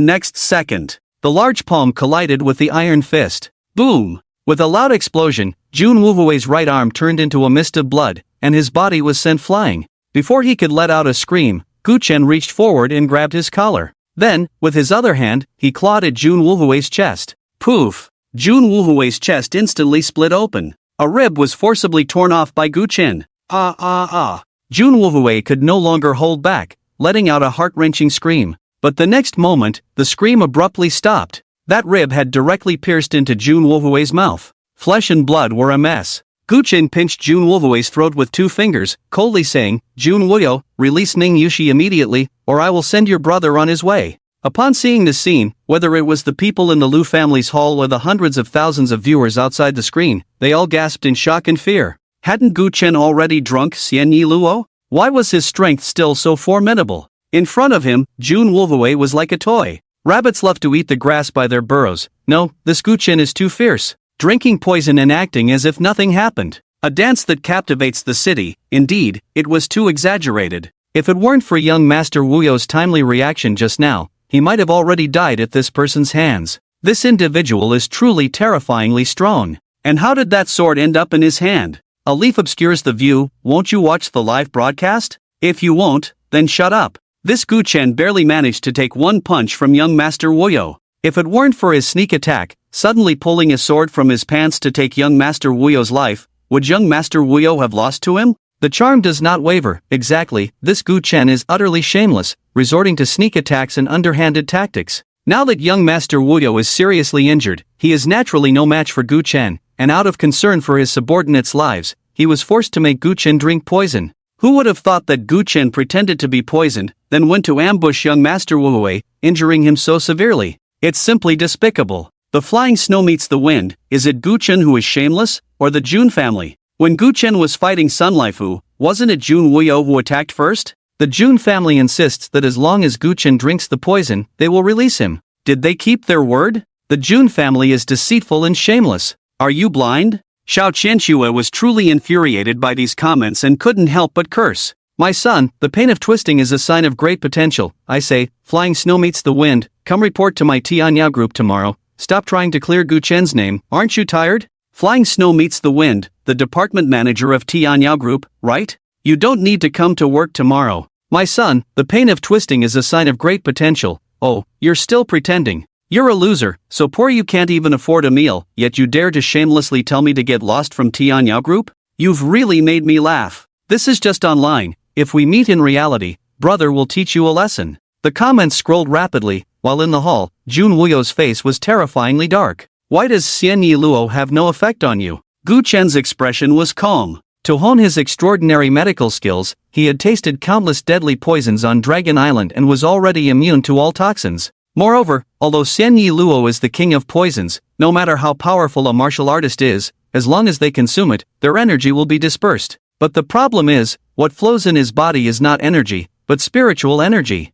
next second, the large palm collided with the iron fist. Boom! With a loud explosion, Jun Wuhui's right arm turned into a mist of blood, and his body was sent flying. Before he could let out a scream, Gu Chen reached forward and grabbed his collar. Then, with his other hand, he clawed at Jun Wuhui's chest. Poof! Jun Wuhui's chest instantly split open. A rib was forcibly torn off by Gu Chen. Jun Wuhui could no longer hold back, letting out a heart-wrenching scream. But the next moment, the scream abruptly stopped. That rib had directly pierced into Jun Wuhui's mouth. Flesh and blood were a mess. Gu Chen pinched Jun Wuhui's throat with 2 fingers, coldly saying, "Jun Wuyo, release Ning Yushi immediately, or I will send your brother on his way." Upon seeing the scene, whether it was the people in the Lu family's hall or the hundreds of thousands of viewers outside the screen, they all gasped in shock and fear. Hadn't Gu Chen already drunk Xian Yi Luo? Why was his strength still so formidable? In front of him, Jun Wuhui was like a toy. Rabbits love to eat the grass by their burrows. No, this Gu Chen is too fierce, drinking poison and acting as if nothing happened. A dance that captivates the city. Indeed, it was too exaggerated. If it weren't for young Master Wuyo's timely reaction just now, he might have already died at this person's hands. This individual is truly terrifyingly strong. And how did that sword end up in his hand? A leaf obscures the view. Won't you watch the live broadcast? If you won't, then shut up. This Gu Chen barely managed to take one punch from young Master Wuyo. If it weren't for his sneak attack, suddenly pulling a sword from his pants to take young Master Wuyo's life, would young Master Wuyo have lost to him? The charm does not waver. Exactly, this Gu Chen is utterly shameless, resorting to sneak attacks and underhanded tactics. Now that young Master Wuyo is seriously injured, he is naturally no match for Gu Chen, and out of concern for his subordinates' lives, he was forced to make Gu Chen drink poison. Who would have thought that Gu Chen pretended to be poisoned, then went to ambush young Master Wuhui, injuring him so severely? It's simply despicable. The flying snow meets the wind. Is it Gu Chen who is shameless, or the Jun family? When Gu Chen was fighting Sun Laifu, wasn't it Jun Wuyo who attacked first? The Jun family insists that as long as Gu Chen drinks the poison, they will release him. Did they keep their word? The Jun family is deceitful and shameless. Are you blind? Xiao Qianxue was truly infuriated by these comments and couldn't help but curse. My son, the pain of twisting is a sign of great potential. I say, flying snow meets the wind, come report to my Tianyao group tomorrow. Stop trying to clear Gu Chen's name, aren't you tired? Flying snow meets the wind, the department manager of Tianyao group, right? You don't need to come to work tomorrow. My son, the pain of twisting is a sign of great potential. Oh, you're still pretending. You're a loser, so poor you can't even afford a meal, yet you dare to shamelessly tell me to get lost from Tianyao group? You've really made me laugh. This is just online. If we meet in reality, brother will teach you a lesson. The comments scrolled rapidly, while in the hall, Jun Wuyo's face was terrifyingly dark. Why does Xian Yi Luo have no effect on you? Gu Chen's expression was calm. To hone his extraordinary medical skills, he had tasted countless deadly poisons on Dragon Island and was already immune to all toxins. Moreover, although Xian Yi Luo is the king of poisons, no matter how powerful a martial artist is, as long as they consume it, their energy will be dispersed. But the problem is, what flows in his body is not energy, but spiritual energy.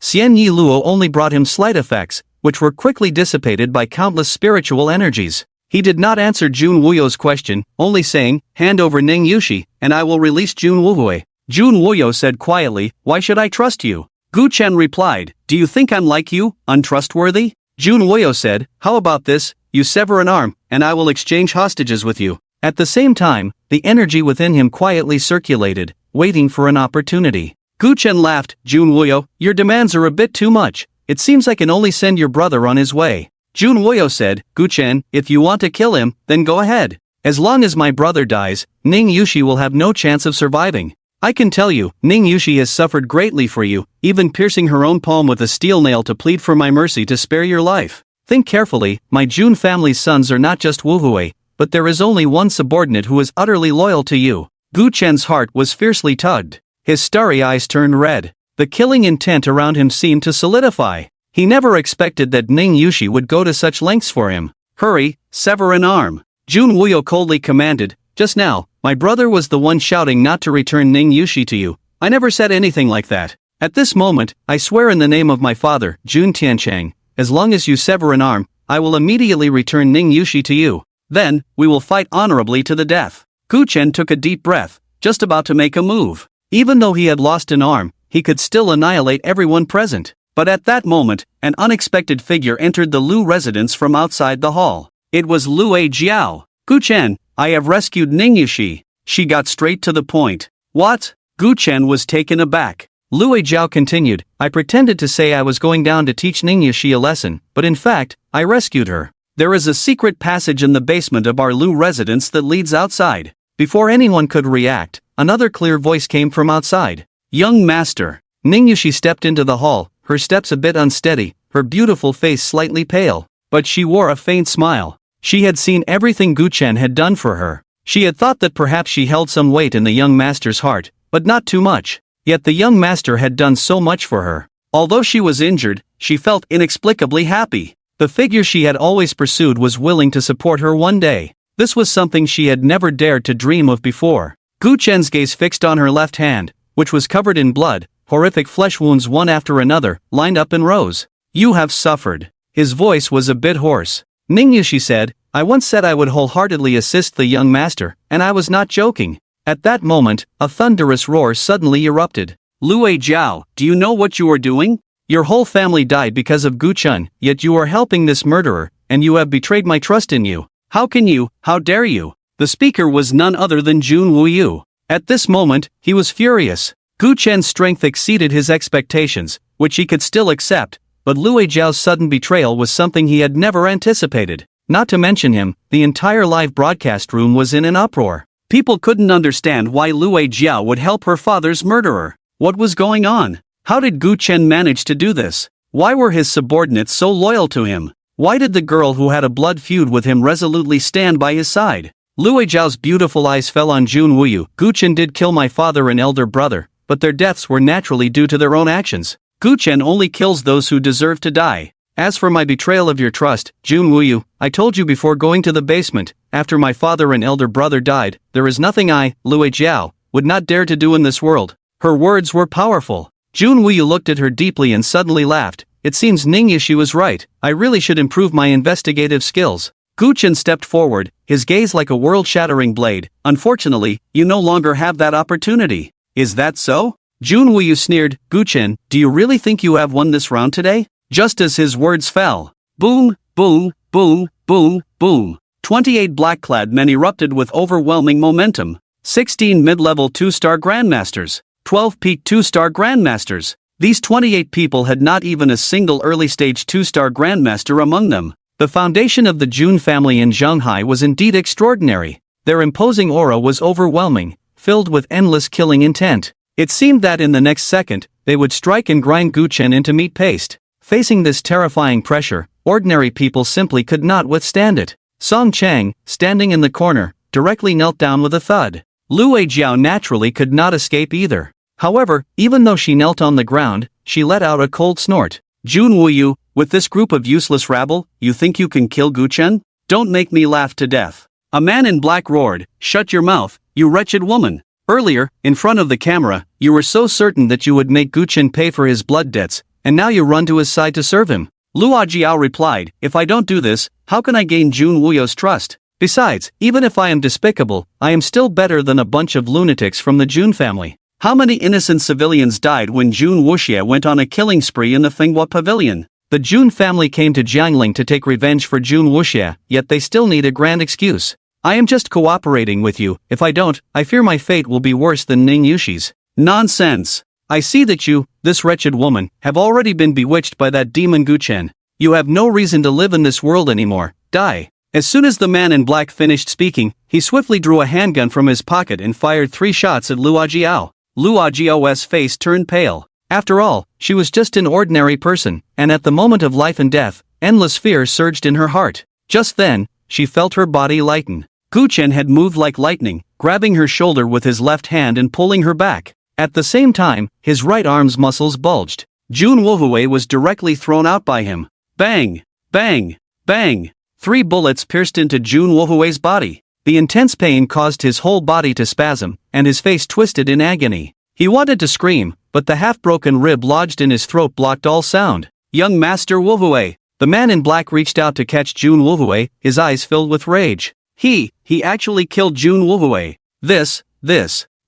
Xian Yi Luo only brought him slight effects, which were quickly dissipated by countless spiritual energies. He did not answer Jun Wuyo's question, only saying, hand over Ning Yushi, and I will release Jun Wuyo. Jun Wuyo said quietly, why should I trust you? Gu Chen replied, do you think I'm like you, untrustworthy? Jun Wuyo said, how about this, you sever an arm, and I will exchange hostages with you. At the same time, the energy within him quietly circulated, waiting for an opportunity. Gu Chen laughed, Jun Wuyo, your demands are a bit too much. It seems I can only send your brother on his way. Jun Wuyo said, Gu Chen, if you want to kill him, then go ahead. As long as my brother dies, Ning Yushi will have no chance of surviving. I can tell you, Ning Yushi has suffered greatly for you, even piercing her own palm with a steel nail to plead for my mercy to spare your life. Think carefully, my Jun family's sons are not just Wu Hui, but there is only one subordinate who is utterly loyal to you. Gu Chen's heart was fiercely tugged. His starry eyes turned red. The killing intent around him seemed to solidify. He never expected that Ning Yushi would go to such lengths for him. Hurry, sever an arm. Jun Wuyo coldly commanded, just now, my brother was the one shouting not to return Ning Yushi to you. I never said anything like that. At this moment, I swear in the name of my father, Jun Tianchang, as long as you sever an arm, I will immediately return Ning Yushi to you. Then, we will fight honorably to the death. Gu Chen took a deep breath, just about to make a move. Even though he had lost an arm, he could still annihilate everyone present. But at that moment, an unexpected figure entered the Lu residence from outside the hall. It was Lu Jiao. Gu Chen, I have rescued Ning Yushi. She got straight to the point. What? Gu Chen was taken aback. Lu Jiao continued, I pretended to say I was going down to teach Ning Yushi a lesson, but in fact, I rescued her. There is a secret passage in the basement of our Lu residence that leads outside. Before anyone could react, another clear voice came from outside. Young master. Ning Yushi stepped into the hall, her steps a bit unsteady, her beautiful face slightly pale. But she wore a faint smile. She had seen everything Gu Chen had done for her. She had thought that perhaps she held some weight in the young master's heart, but not too much. Yet the young master had done so much for her. Although she was injured, she felt inexplicably happy. The figure she had always pursued was willing to support her one day. This was something she had never dared to dream of before. Gu Chen's gaze fixed on her left hand, which was covered in blood, horrific flesh wounds one after another, lined up in rows. You have suffered. His voice was a bit hoarse. Ning Yushi said, I once said I would wholeheartedly assist the young master, and I was not joking. At that moment, a thunderous roar suddenly erupted. Lu Jiao, do you know what you are doing? Your whole family died because of Gu Chen, yet you are helping this murderer, and you have betrayed my trust in you. How can you, how dare you? The speaker was none other than Jun Wuyo. At this moment, he was furious. Gu Chen's strength exceeded his expectations, which he could still accept, but Lu Jiao's sudden betrayal was something he had never anticipated. Not to mention him, the entire live broadcast room was in an uproar. People couldn't understand why Lu Jiao would help her father's murderer. What was going on? How did Gu Chen manage to do this? Why were his subordinates so loyal to him? Why did the girl who had a blood feud with him resolutely stand by his side? Lu Jiao's beautiful eyes fell on Jun Wuyo. Gu Chen did kill my father and elder brother, but their deaths were naturally due to their own actions. Gu Chen only kills those who deserve to die. As for my betrayal of your trust, Jun Wuyu, I told you before going to the basement, after my father and elder brother died, there is nothing I, Lue Jiao, would not dare to do in this world. Her words were powerful. Jun Wuyu looked at her deeply and suddenly laughed. It seems Ning Yishi was right, I really should improve my investigative skills. Gu Chen stepped forward, his gaze like a world-shattering blade. Unfortunately, you no longer have that opportunity. Is that so? Jun Wuyu sneered. Gu Chen, do you really think you have won this round today? Just as his words fell. Boom, boom, boom, boom, boom. 28 black-clad men erupted with overwhelming momentum. 16 mid-level 2-star grandmasters. 12 peak 2-star grandmasters. These 28 people had not even a single early-stage 2-star grandmaster among them. The foundation of the Jun family in Shanghai was indeed extraordinary. Their imposing aura was overwhelming, filled with endless killing intent. It seemed that in the next second, they would strike and grind Gu Chen into meat paste. Facing this terrifying pressure, ordinary people simply could not withstand it. Song Chang, standing in the corner, directly knelt down with a thud. Lue Jiao naturally could not escape either. However, even though she knelt on the ground, she let out a cold snort. Jun Wuyu, with this group of useless rabble, you think you can kill Gu Chen? Don't make me laugh to death. A man in black roared, shut your mouth, you wretched woman. Earlier, in front of the camera, you were so certain that you would make Gu Chen pay for his blood debts, and now you run to his side to serve him. Luo Jiao replied, if I don't do this, how can I gain Jun Wuyu's trust? Besides, even if I am despicable, I am still better than a bunch of lunatics from the Jun family. How many innocent civilians died when Jun Wuxie went on a killing spree in the Fenghua Pavilion? The Jun family came to Jiangling to take revenge for Jun Wuxie, yet they still need a grand excuse. I am just cooperating with you. If I don't, I fear my fate will be worse than Ning Yushi's. Nonsense! I see that you, this wretched woman, have already been bewitched by that demon Gu Chen. You have no reason to live in this world anymore. Die! As soon as the man in black finished speaking, he swiftly drew a handgun from his pocket and fired 3 shots at Luo Jiao. Luo Jiao's face turned pale. After all, she was just an ordinary person, and at the moment of life and death, endless fear surged in her heart. Just then, she felt her body lighten. Gu Chen had moved like lightning, grabbing her shoulder with his left hand and pulling her back. At the same time, his right arm's muscles bulged. Jun Wuhui was directly thrown out by him. Bang! Bang! Bang! 3 bullets pierced into Jun Wuhui's body. The intense pain caused his whole body to spasm, and his face twisted in agony. He wanted to scream, but the half-broken rib lodged in his throat blocked all sound. Young Master Wuhui! The man in black reached out to catch Jun Wuhui, his eyes filled with rage. He actually killed Jun Wuhui. This.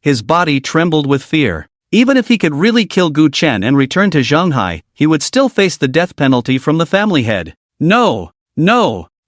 His body trembled with fear. Even if he could really kill Gu Chen and return to Shanghai, he would still face the death penalty from the family head. No!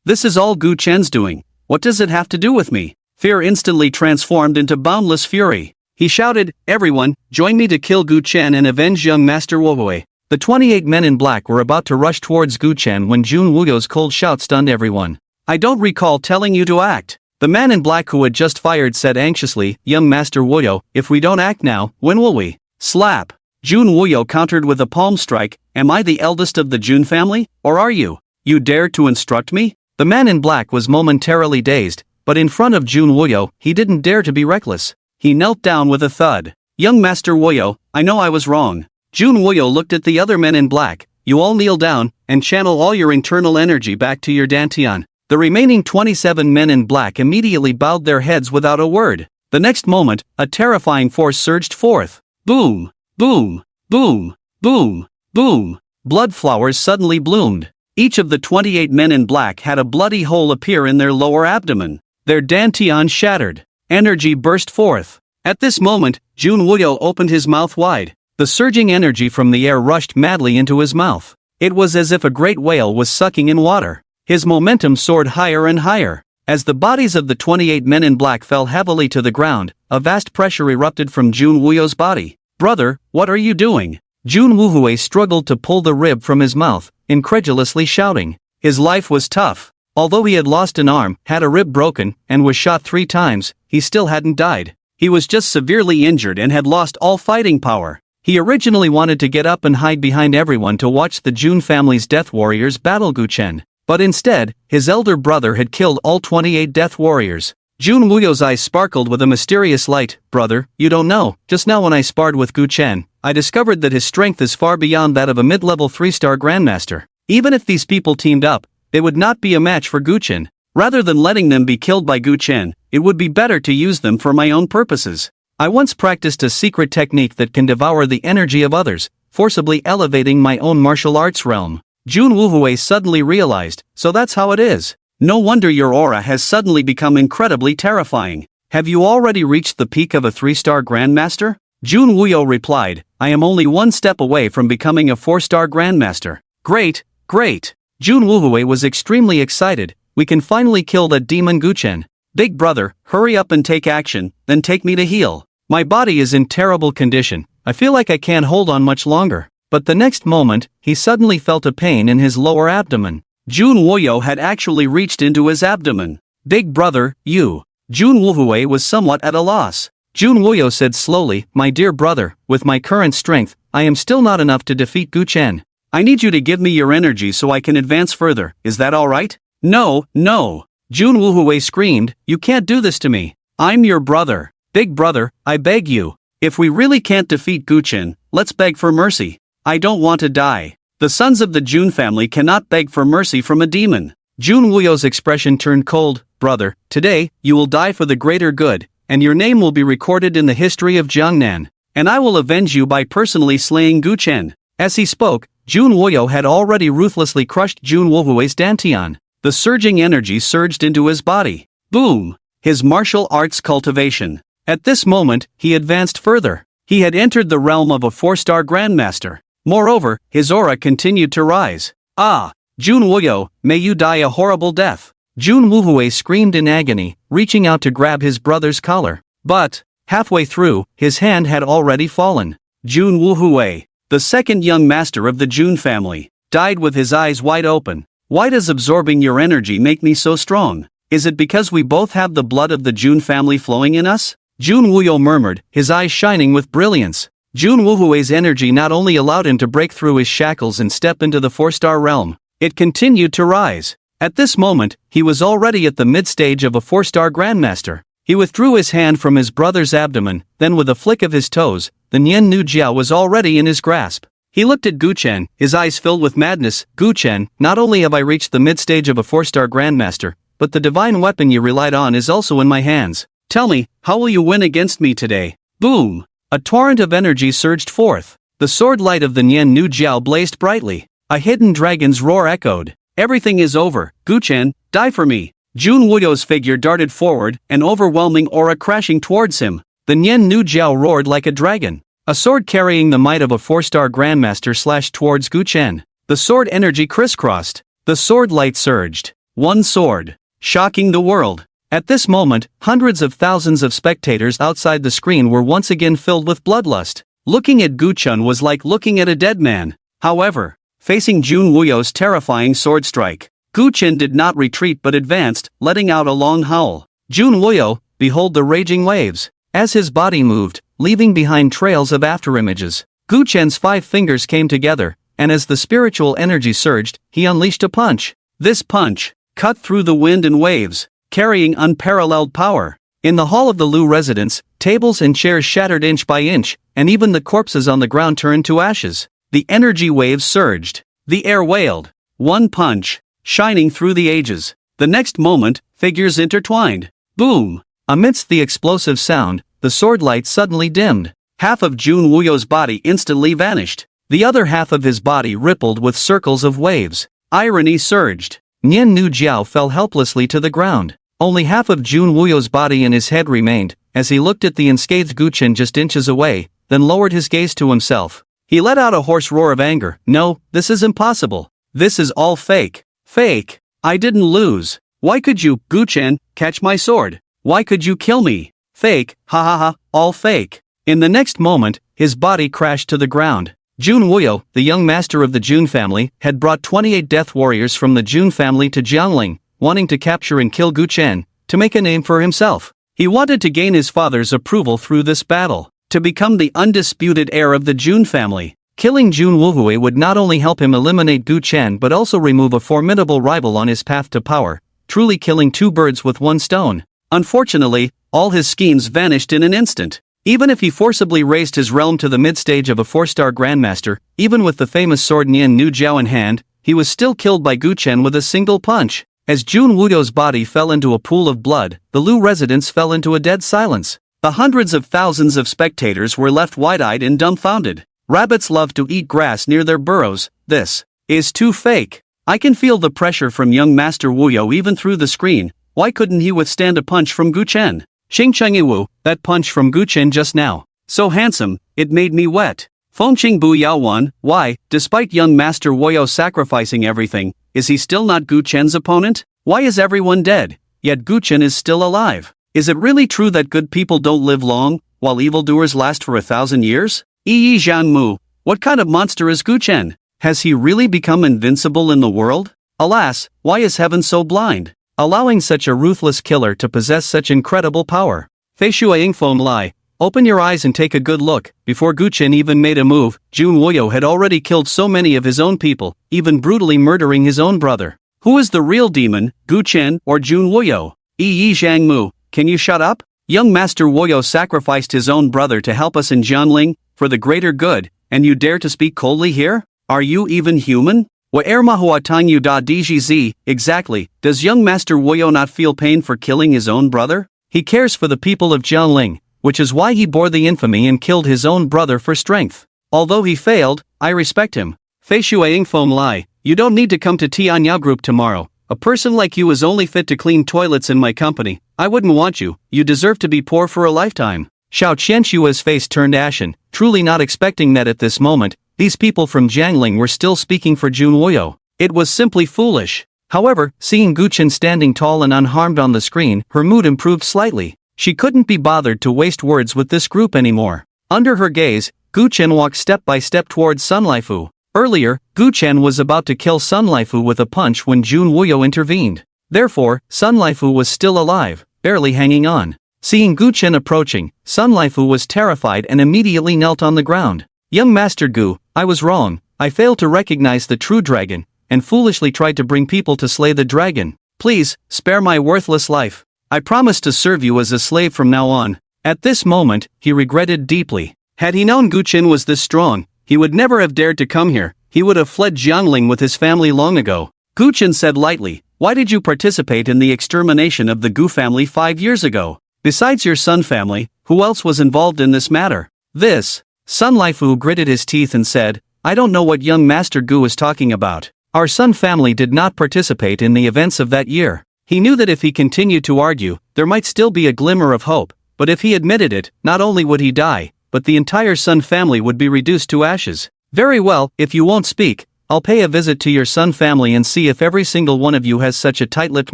This is all Gu Chen's doing. What does it have to do with me? Fear instantly transformed into boundless fury. He shouted, everyone, join me to kill Gu Chen and avenge young Master Wuhui. The 28 men in black were about to rush towards Gu Chen when Jun Wuyu's cold shout stunned everyone. I don't recall telling you to act. The man in black who had just fired said anxiously, young Master Wuyu, if we don't act now, when will we? Slap. Jun Wuyu countered with a palm strike, am I the eldest of the Jun family, or are you? You dare to instruct me? The man in black was momentarily dazed, but in front of Jun Wuyu, he didn't dare to be reckless. He knelt down with a thud. Young Master Wuyu, I know I was wrong. Jun Wuyu looked at the other men in black. You all kneel down, and channel all your internal energy back to your dantian. The remaining 27 men in black immediately bowed their heads without a word. The next moment, a terrifying force surged forth. Boom! Boom! Boom! Boom! Boom! Blood flowers suddenly bloomed. Each of the 28 men in black had a bloody hole appear in their lower abdomen. Their dantian shattered. Energy burst forth. At this moment, Jun Wuyu opened his mouth wide. The surging energy from the air rushed madly into his mouth. It was as if a great whale was sucking in water. His momentum soared higher and higher. As the bodies of the 28 men in black fell heavily to the ground, a vast pressure erupted from Jun Wuyu's body. Brother, what are you doing? Jun Wuhui struggled to pull the rib from his mouth, incredulously shouting. His life was tough. Although he had lost an arm, had a rib broken, and was shot 3 times, he still hadn't died. He was just severely injured and had lost all fighting power. He originally wanted to get up and hide behind everyone to watch the Jun family's death warriors battle Gu Chen. But instead, his elder brother had killed all 28 death warriors. Jun Wuyu's eyes sparkled with a mysterious light. Brother, you don't know, just now when I sparred with Gu Chen, I discovered that his strength is far beyond that of a mid-level 3-star grandmaster. Even if these people teamed up, they would not be a match for Guchen. Rather than letting them be killed by Guchen, it would be better to use them for my own purposes. I once practiced a secret technique that can devour the energy of others, forcibly elevating my own martial arts realm. Jun Woohwei suddenly realized, so that's how it is. No wonder your aura has suddenly become incredibly terrifying. Have you already reached the peak of a 3-star Grandmaster? Jun Wooyo replied, I am only one step away from becoming a 4-star Grandmaster. Great, great. Jun Woohwei was extremely excited. We can finally kill that demon Guchen. Big brother, hurry up and take action, then take me to heal. My body is in terrible condition. I feel like I can't hold on much longer. But the next moment, he suddenly felt a pain in his lower abdomen. Jun Wooyo had actually reached into his abdomen. Big brother, you. Jun Woohwei was somewhat at a loss. Jun Wooyo said slowly, my dear brother, with my current strength, I am still not enough to defeat Guchen. I need you to give me your energy so I can advance further, is that alright? No, no. Jun Woohwei screamed, you can't do this to me. I'm your brother. Big brother, I beg you. If we really can't defeat Guchen, let's beg for mercy. I don't want to die. The sons of the Jun family cannot beg for mercy from a demon. Jun Wooyo's expression turned cold. Brother, today, you will die for the greater good, and your name will be recorded in the history of Jiangnan. And I will avenge you by personally slaying Guchen. As he spoke, Jun Wooyo had already ruthlessly crushed Jun Woohwei's dantian. The surging energy surged into his body. Boom! His martial arts cultivation. At this moment, he advanced further. He had entered the realm of a 4-star Grandmaster. Moreover, his aura continued to rise. Ah! Jun Wooyo, may you die a horrible death. Jun Woohwei screamed in agony, reaching out to grab his brother's collar. But, halfway through, his hand had already fallen. Jun Woohwei, the second young master of the Jun family, died with his eyes wide open. Why does absorbing your energy make me so strong? Is it because we both have the blood of the Jun family flowing in us? Jun Wooyo murmured, his eyes shining with brilliance. Jun Woohwei's energy not only allowed him to break through his shackles and step into the 4-star realm, it continued to rise. At this moment, he was already at the mid-stage of a 4-star Grandmaster. He withdrew his hand from his brother's abdomen, then with a flick of his toes, the Nian Nu Jiao was already in his grasp. He looked at Guchen, his eyes filled with madness. Guchen, not only have I reached the mid-stage of a 4-star Grandmaster, but the divine weapon you relied on is also in my hands. Tell me, how will you win against me today? Boom! A torrent of energy surged forth. The sword light of the Nian Nu Jiao blazed brightly. A hidden dragon's roar echoed. Everything is over, Guchen, die for me. Jun Wooyo's figure darted forward, an overwhelming aura crashing towards him. The Nian Nu Jiao roared like a dragon. A sword carrying the might of a 4-star Grandmaster slashed towards Guchen. The sword energy crisscrossed. The sword light surged. One sword. Shocking the world. At this moment, hundreds of thousands of spectators outside the screen were once again filled with bloodlust. Looking at Guchen was like looking at a dead man. However, facing Jun Wooyo's terrifying sword strike, Guchen did not retreat but advanced, letting out a long howl. Jun Wooyo, behold the raging waves. As his body moved, leaving behind trails of afterimages, Guchen's 5 fingers came together, and as the spiritual energy surged, he unleashed a punch. This punch cut through the wind and waves, carrying unparalleled power. In the hall of the Lu residence, tables and chairs shattered inch by inch, and even the corpses on the ground turned to ashes. The energy waves surged. The air wailed. One punch, shining through the ages. The next moment, figures intertwined. Boom! Amidst the explosive sound, the sword light suddenly dimmed. Half of Jun Wooyo's body instantly vanished. The other half of his body rippled with circles of waves. Irony surged. Nian Nu Jiao fell helplessly to the ground. Only half of Jun Wooyo's body and his head remained, as he looked at the unscathed Guchen just inches away, then lowered his gaze to himself. He let out a hoarse roar of anger. No, this is impossible. This is all fake. Fake. I didn't lose. Why could you, Guchen, catch my sword? Why could you kill me? Fake, ha ha ha, all fake. In the next moment, his body crashed to the ground. Jun Wooyo, the young master of the Jun family, had brought 28 death warriors from the Jun family to Jiangling, wanting to capture and kill Guchen, to make a name for himself. He wanted to gain his father's approval through this battle, to become the undisputed heir of the Jun family. Killing Jun Woohwei would not only help him eliminate Guchen but also remove a formidable rival on his path to power, truly killing 2 birds with 1 stone. Unfortunately, all his schemes vanished in an instant. Even if he forcibly raised his realm to the mid-stage of a 4-star Grandmaster, even with the famous sword Nian Nu Jiao in hand, he was still killed by Gu Chen with a single punch. As Jun Wuyo's body fell into a pool of blood, the Lu residents fell into a dead silence. The hundreds of thousands of spectators were left wide-eyed and dumbfounded. Rabbits love to eat grass near their burrows. This is too fake. I can feel the pressure from young Master Wuyo even through the screen. Why couldn't he withstand a punch from Gu Chen? Xingchengyiwu, that punch from Gu Chen just now. So handsome, it made me wet. Fengqing Bu Yaowan, why, despite young Master Wuyo sacrificing everything, is he still not Gu Chen's opponent? Why is everyone dead, yet Gu Chen is still alive? Is it really true that good people don't live long, while evildoers last for 1,000 years? Yi Zhangmu, what kind of monster is Gu Chen? Has he really become invincible in the world? Alas, why is heaven so blind, allowing such a ruthless killer to possess such incredible power? Fei Shui Yingfeng Lai, open your eyes and take a good look. Before Gu Chen even made a move, Jun Wuyo had already killed so many of his own people, even brutally murdering his own brother. Who is the real demon, Gu Chen or Jun Wuyo? Yi Zhangmu, can you shut up? Young Master Wuyo sacrificed his own brother to help us in Jianling, for the greater good, and you dare to speak coldly here? Are you even human? Manhwa Tangyu da DGZ, exactly, does young Master Wuyo not feel pain for killing his own brother? He cares for the people of Jianling, which is why he bore the infamy and killed his own brother for strength. Although he failed, I respect him. Fei Shui Yingfeng Lai, you don't need to come to Tianyao Group tomorrow. A person like you is only fit to clean toilets in my company. I wouldn't want you, you deserve to be poor for a lifetime. Xiao Qianshua's face turned ashen, truly not expecting that at this moment, these people from Jiangling were still speaking for Jun Wuyo. It was simply foolish. However, seeing Gu Chen standing tall and unharmed on the screen, her mood improved slightly. She couldn't be bothered to waste words with this group anymore. Under her gaze, Gu Chen walked step by step towards Sun Laifu. Earlier, Gu Chen was about to kill Sun Laifu with a punch when Jun Wuyo intervened. Therefore, Sun Laifu was still alive, barely hanging on. Seeing Gu Chen approaching, Sun Laifu was terrified and immediately knelt on the ground. Young Master Gu, I was wrong. I failed to recognize the true dragon, and foolishly tried to bring people to slay the dragon. Please, spare my worthless life. I promise to serve you as a slave from now on. At this moment, he regretted deeply. Had he known Gu Chen was this strong, he would never have dared to come here. He would have fled Jiangling with his family long ago. Gu Chen said lightly, why did you participate in the extermination of the Gu family 5 years ago? Besides your Sun family, who else was involved in this matter? This. Sun Laifu gritted his teeth and said, I don't know what young Master Gu is talking about. Our Sun family did not participate in the events of that year. He knew that if he continued to argue, there might still be a glimmer of hope, but if he admitted it, not only would he die, but the entire Sun family would be reduced to ashes. Very well, if you won't speak, I'll pay a visit to your Sun family and see if every single one of you has such a tight-lipped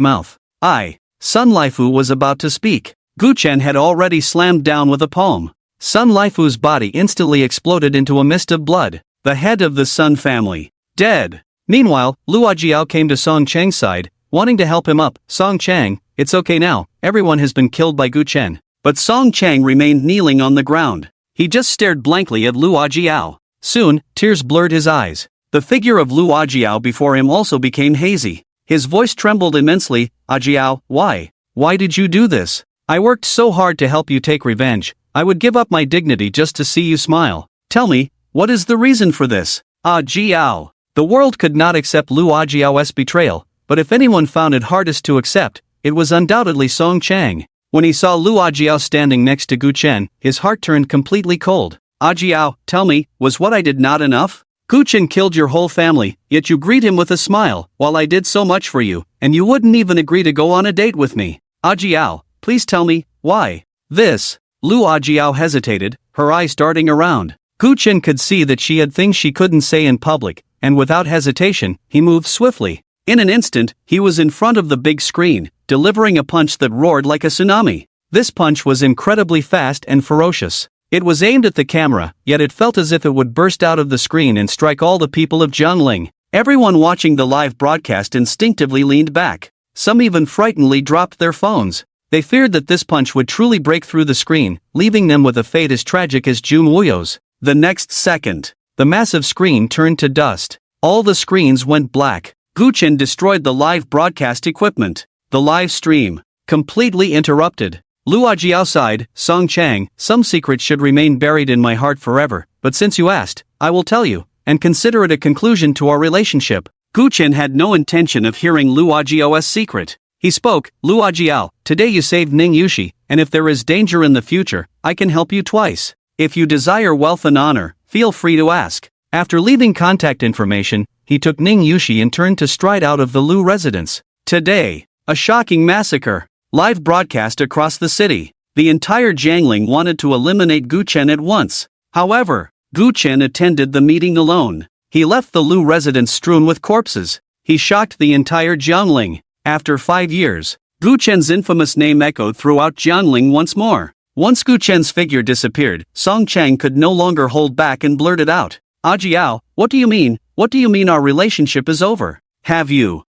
mouth. Sun Laifu was about to speak. Gu Chen had already slammed down with a palm. Sun Laifu's body instantly exploded into a mist of blood. The head of the Sun family. Dead. Meanwhile, Luo Jiao came to Song Chang's side, wanting to help him up. Song Chang, it's okay now, everyone has been killed by Gu Chen. But Song Chang remained kneeling on the ground. He just stared blankly at Luo Jiao. Soon, tears blurred his eyes. The figure of Luo Jiao before him also became hazy. His voice trembled immensely. Jiao, why? Why did you do this? I worked so hard to help you take revenge. I would give up my dignity just to see you smile. Tell me, what is the reason for this? Jiao. The world could not accept Luo Jiao's betrayal, but if anyone found it hardest to accept, it was undoubtedly Song Chang. When he saw Luo Jiao standing next to Gu Chen, his heart turned completely cold. Jiao, tell me, was what I did not enough? Gu Chen killed your whole family, yet you greet him with a smile, while I did so much for you, and you wouldn't even agree to go on a date with me. Jiao, please tell me, why? This. Luo Jiao hesitated, her eyes darting around. Gu Chen could see that she had things she couldn't say in public, and without hesitation, he moved swiftly. In an instant, he was in front of the big screen, delivering a punch that roared like a tsunami. This punch was incredibly fast and ferocious. It was aimed at the camera, yet it felt as if it would burst out of the screen and strike all the people of Jiangling. Everyone watching the live broadcast instinctively leaned back. Some even frightenedly dropped their phones. They feared that this punch would truly break through the screen, leaving them with a fate as tragic as Jun Wuyo's. The next second, the massive screen turned to dust. All the screens went black. Gu Chen destroyed the live broadcast equipment. The live stream completely interrupted. Luo Jiao sighed, Song Chang, some secrets should remain buried in my heart forever, but since you asked, I will tell you, and consider it a conclusion to our relationship. Gu Chen had no intention of hearing Lu Ajiao's secret. He spoke, Lu Ajiao, today you saved Ning Yushi, and if there is danger in the future, I can help you twice. If you desire wealth and honor, feel free to ask. After leaving contact information, he took Ning Yushi and turned to stride out of the Lu residence. Today, a shocking massacre. Live broadcast across the city. The entire Jiangling wanted to eliminate Gu Chen at once. However, Gu Chen attended the meeting alone. He left the Lu residence strewn with corpses. He shocked the entire Jiangling. After 5 years, Gu Chen's infamous name echoed throughout Jiangling once more. Once Gu Chen's figure disappeared, Song Chang could no longer hold back and blurted out, Ajiao, what do you mean? What do you mean our relationship is over? Have you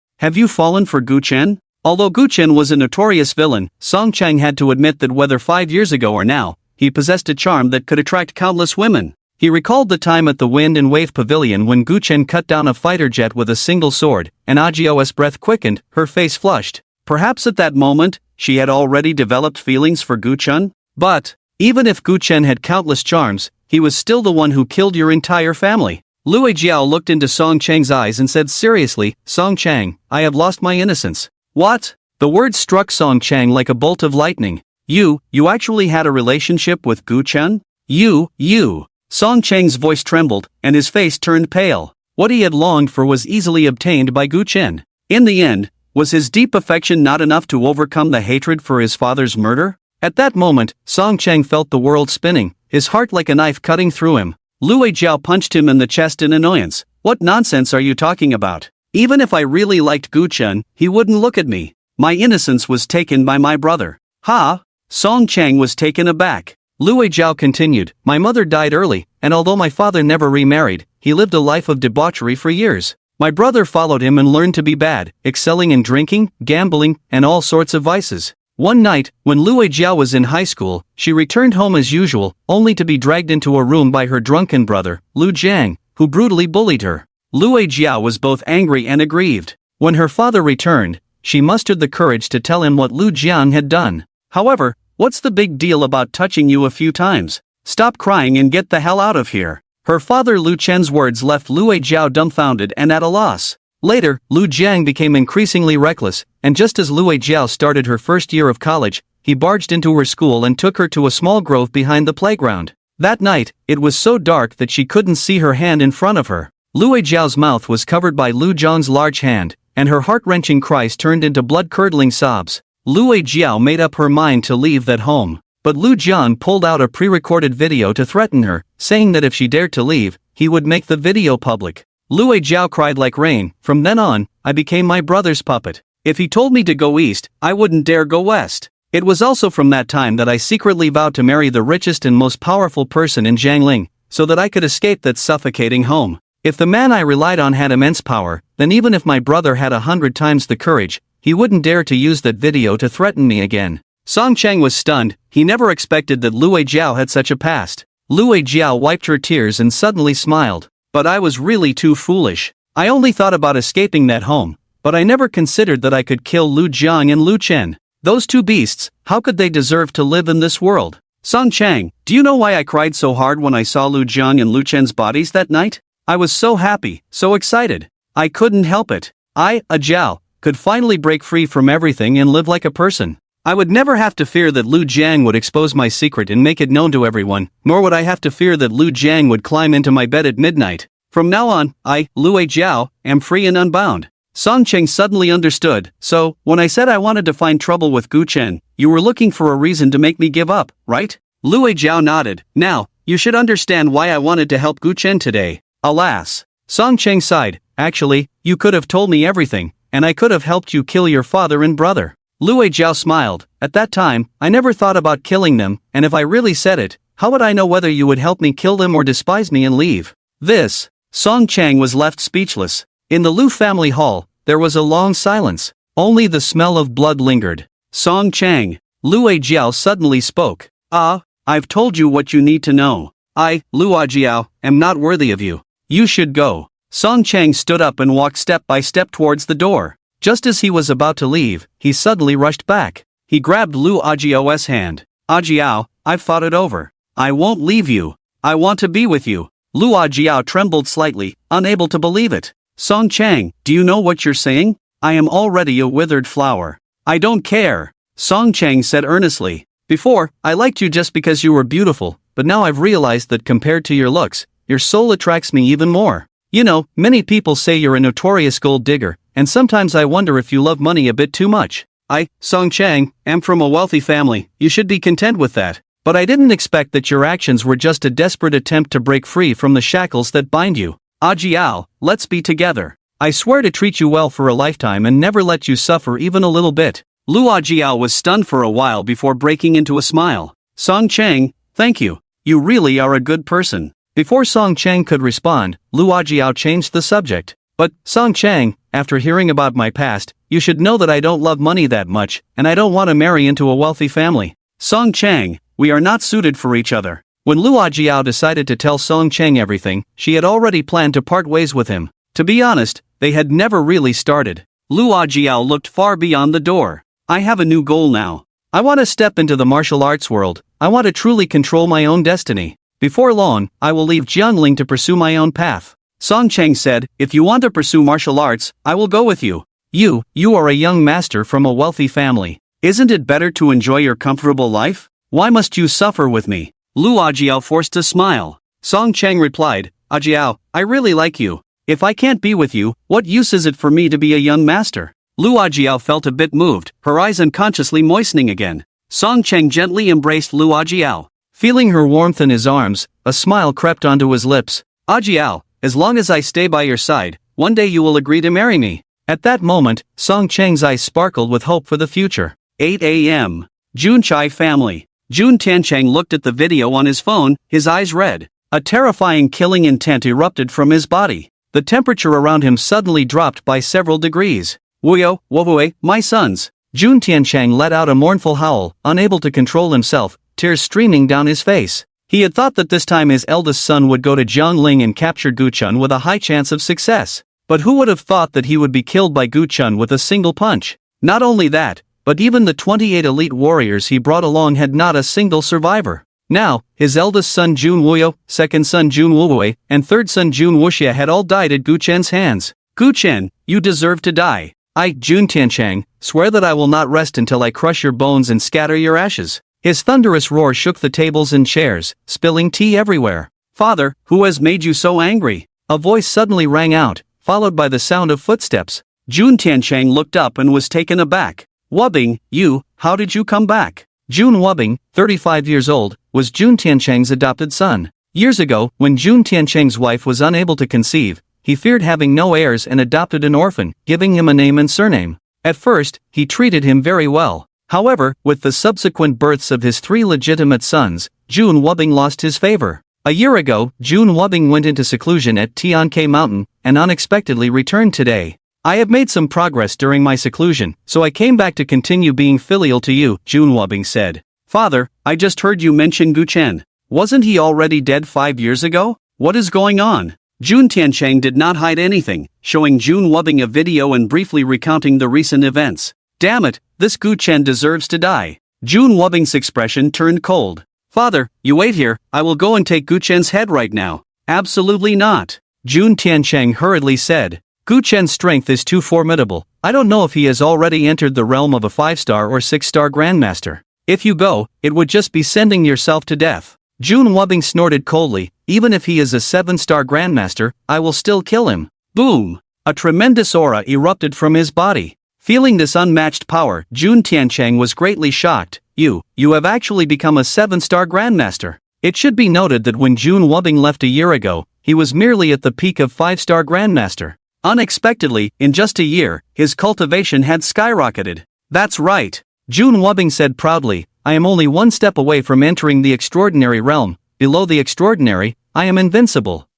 fallen for Gu Chen? Although Gu Chen was a notorious villain, Song Chang had to admit that whether 5 years ago or now, he possessed a charm that could attract countless women. He recalled the time at the Wind and Wave Pavilion when Gu Chen cut down a fighter jet with a single sword, and Ajiao's breath quickened, her face flushed. Perhaps at that moment, she had already developed feelings for Gu Chen? But, even if Gu Chen had countless charms, he was still the one who killed your entire family. Lu Ajiao looked into Song Chang's eyes and said seriously, Song Chang, I have lost my innocence. What? The words struck Song Chang like a bolt of lightning. You actually had a relationship with Gu Chen? You. Song Chang's voice trembled, and his face turned pale. What he had longed for was easily obtained by Gu Chen. In the end, was his deep affection not enough to overcome the hatred for his father's murder? At that moment, Song Chang felt the world spinning, his heart like a knife cutting through him. Lu Ajiao punched him in the chest in annoyance. What nonsense are you talking about? Even if I really liked Gu Chen, he wouldn't look at me. My innocence was taken by my brother. Ha! Song Chang was taken aback. Lu Ajiao continued, my mother died early, and although my father never remarried, he lived a life of debauchery for years. My brother followed him and learned to be bad, excelling in drinking, gambling, and all sorts of vices. One night, when Lu Ajiao was in high school, she returned home as usual, only to be dragged into a room by her drunken brother, Lu Jiang, who brutally bullied her. Lu Ajiao was both angry and aggrieved. When her father returned, she mustered the courage to tell him what Lu Jiang had done. However, what's the big deal about touching you a few times? Stop crying and get the hell out of here. Her father Lu Chen's words left Lu Ajiao dumbfounded and at a loss. Later, Lu Jiang became increasingly reckless, and just as Lu Ajiao started her first year of college, he barged into her school and took her to a small grove behind the playground. That night, it was so dark that she couldn't see her hand in front of her. Lu Ajiao's mouth was covered by Lu Jiang's large hand, and her heart-wrenching cries turned into blood-curdling sobs. Lu Ajiao made up her mind to leave that home. But Lu Jiang pulled out a pre-recorded video to threaten her, saying that if she dared to leave, he would make the video public. Lu Ajiao cried like rain, from then on, I became my brother's puppet. If he told me to go east, I wouldn't dare go west. It was also from that time that I secretly vowed to marry the richest and most powerful person in Jiangling, so that I could escape that suffocating home. If the man I relied on had immense power, then even if my brother had 100 times the courage, he wouldn't dare to use that video to threaten me again. Song Chang was stunned. He never expected that Lu Ajiao had such a past. Lu Ajiao wiped her tears and suddenly smiled. But I was really too foolish. I only thought about escaping that home, but I never considered that I could kill Lu Jiang and Lu Chen. Those two beasts, how could they deserve to live in this world? Song Chang, do you know why I cried so hard when I saw Lu Jiang and Lu Chen's bodies that night? I was so happy, so excited. I couldn't help it. I, Ajiao, could finally break free from everything and live like a person. I would never have to fear that Lu Jiang would expose my secret and make it known to everyone, nor would I have to fear that Lu Jiang would climb into my bed at midnight. From now on, I, Lu Ajiao, am free and unbound. Song Cheng suddenly understood. So, when I said I wanted to find trouble with Gu Chen, you were looking for a reason to make me give up, right? Lu Ajiao nodded. Now, you should understand why I wanted to help Gu Chen today. Alas. Song Cheng sighed. Actually, you could have told me everything, and I could have helped you kill your father and brother. Lu Ajiao smiled. At that time, I never thought about killing them, and if I really said it, how would I know whether you would help me kill them or despise me and leave? This. Song Chang was left speechless. In the Lu family hall, there was a long silence. Only the smell of blood lingered. Song Chang. Lu Ajiao suddenly spoke. I've told you what you need to know. I, Lu Ajiao, am not worthy of you. You should go. Song Chang stood up and walked step by step towards the door. Just as he was about to leave, he suddenly rushed back. He grabbed Lu Ajiao's hand. Ajiao, I've thought it over. I won't leave you. I want to be with you. Lu Ajiao trembled slightly, unable to believe it. Song Chang, do you know what you're saying? I am already a withered flower. I don't care, Song Chang said earnestly. Before, I liked you just because you were beautiful, but now I've realized that compared to your looks, your soul attracts me even more. You know, many people say you're a notorious gold digger, and sometimes I wonder if you love money a bit too much. I, Song Chang, am from a wealthy family, you should be content with that. But I didn't expect that your actions were just a desperate attempt to break free from the shackles that bind you. Ajiao, let's be together. I swear to treat you well for a lifetime and never let you suffer even a little bit. Lu Ajiao was stunned for a while before breaking into a smile. Song Chang, thank you. You really are a good person. Before Song Chang could respond, Lu Ajiao changed the subject. But, Song Chang, after hearing about my past, you should know that I don't love money that much, and I don't want to marry into a wealthy family. Song Chang, we are not suited for each other. When Lu Ajiao decided to tell Song Chang everything, she had already planned to part ways with him. To be honest, they had never really started. Lu Ajiao looked far beyond the door. I have a new goal now. I want to step into the martial arts world. I want to truly control my own destiny. Before long, I will leave Jiangling to pursue my own path. Song Chang said, if you want to pursue martial arts, I will go with you. You are a young master from a wealthy family. Isn't it better to enjoy your comfortable life? Why must you suffer with me? Lu Ajiao forced a smile. Song Chang replied, Ajiao, I really like you. If I can't be with you, what use is it for me to be a young master? Lu Ajiao felt a bit moved, her eyes unconsciously moistening again. Song Chang gently embraced Lu Ajiao. Feeling her warmth in his arms, a smile crept onto his lips. Ajiao, as long as I stay by your side, one day you will agree to marry me. At that moment, Song Chang's eyes sparkled with hope for the future. 8 a.m. Jun Chai family. Jun Tiancheng looked at the video on his phone, his eyes red. A terrifying killing intent erupted from his body. The temperature around him suddenly dropped by several degrees. Wuyo, Wobue, my sons. Jun Tiancheng let out a mournful howl, unable to control himself, tears streaming down his face. He had thought that this time his eldest son would go to Jiangling and capture Gu Chun with a high chance of success. But who would have thought that he would be killed by Gu Chun with a single punch? Not only that, but even the 28 elite warriors he brought along had not a single survivor. Now, his eldest son Jun Wuyo, second son Jun Wubue, and third son Jun Wuxia had all died at Gu Chen's hands. Gu Chen, you deserve to die. I, Jun Tiancheng, swear that I will not rest until I crush your bones and scatter your ashes. His thunderous roar shook the tables and chairs, spilling tea everywhere. Father, who has made you so angry? A voice suddenly rang out, followed by the sound of footsteps. Jun Tiancheng looked up and was taken aback. Wubbing, you, how did you come back? Jun Wubbing, 35 years old, was Jun Tiancheng's adopted son. Years ago, when Jun Tiancheng's wife was unable to conceive, he feared having no heirs and adopted an orphan, giving him a name and surname. At first, he treated him very well. However, with the subsequent births of his 3 legitimate sons, Jun Wubbing lost his favor. A year ago, Jun Wubbing went into seclusion at Tianke Mountain, and unexpectedly returned today. I have made some progress during my seclusion, so I came back to continue being filial to you, Jun Wubbing said. Father, I just heard you mention Gu Chen. Wasn't he already dead 5 years ago? What is going on? Jun Tiancheng did not hide anything, showing Jun Wubbing a video and briefly recounting the recent events. Damn it, this Gu Chen deserves to die. Jun Wubbing's expression turned cold. Father, you wait here, I will go and take Gu Chen's head right now. Absolutely not. Jun Tiancheng hurriedly said. Gu Chen's strength is too formidable. I don't know if he has already entered the realm of a 5-star or 6-star grandmaster. If you go, it would just be sending yourself to death. Jun Wubbing snorted coldly, even if he is a 7-star grandmaster, I will still kill him. Boom! A tremendous aura erupted from his body. Feeling this unmatched power, Jun Tiancheng was greatly shocked. You have actually become a 7-star grandmaster. It should be noted that when Jun Wubbing left a year ago, he was merely at the peak of 5-star grandmaster. Unexpectedly, in just a year, his cultivation had skyrocketed. That's right. Jun Wubbing said proudly, I am only one step away from entering the extraordinary realm. Below the extraordinary, I am invincible.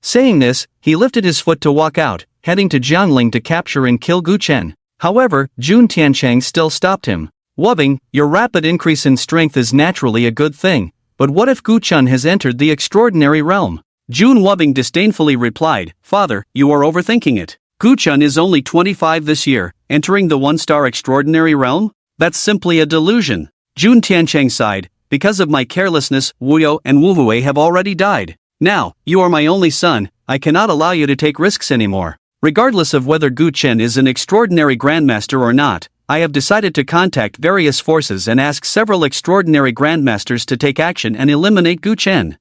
Saying this, he lifted his foot to walk out, heading to Jiangling to capture and kill Gu Chen. However, Jun Tiancheng still stopped him. Wubbing, your rapid increase in strength is naturally a good thing, but what if Gu Chen has entered the extraordinary realm? Jun Wubbing disdainfully replied, Father, you are overthinking it. Gu Chen is only 25 this year, entering the 1-star extraordinary realm? That's simply a delusion. Jun Tiancheng sighed, because of my carelessness, Wuyo and Wuwei have already died. Now, you are my only son, I cannot allow you to take risks anymore. Regardless of whether Gu Chen is an extraordinary grandmaster or not, I have decided to contact various forces and ask several extraordinary grandmasters to take action and eliminate Gu Chen.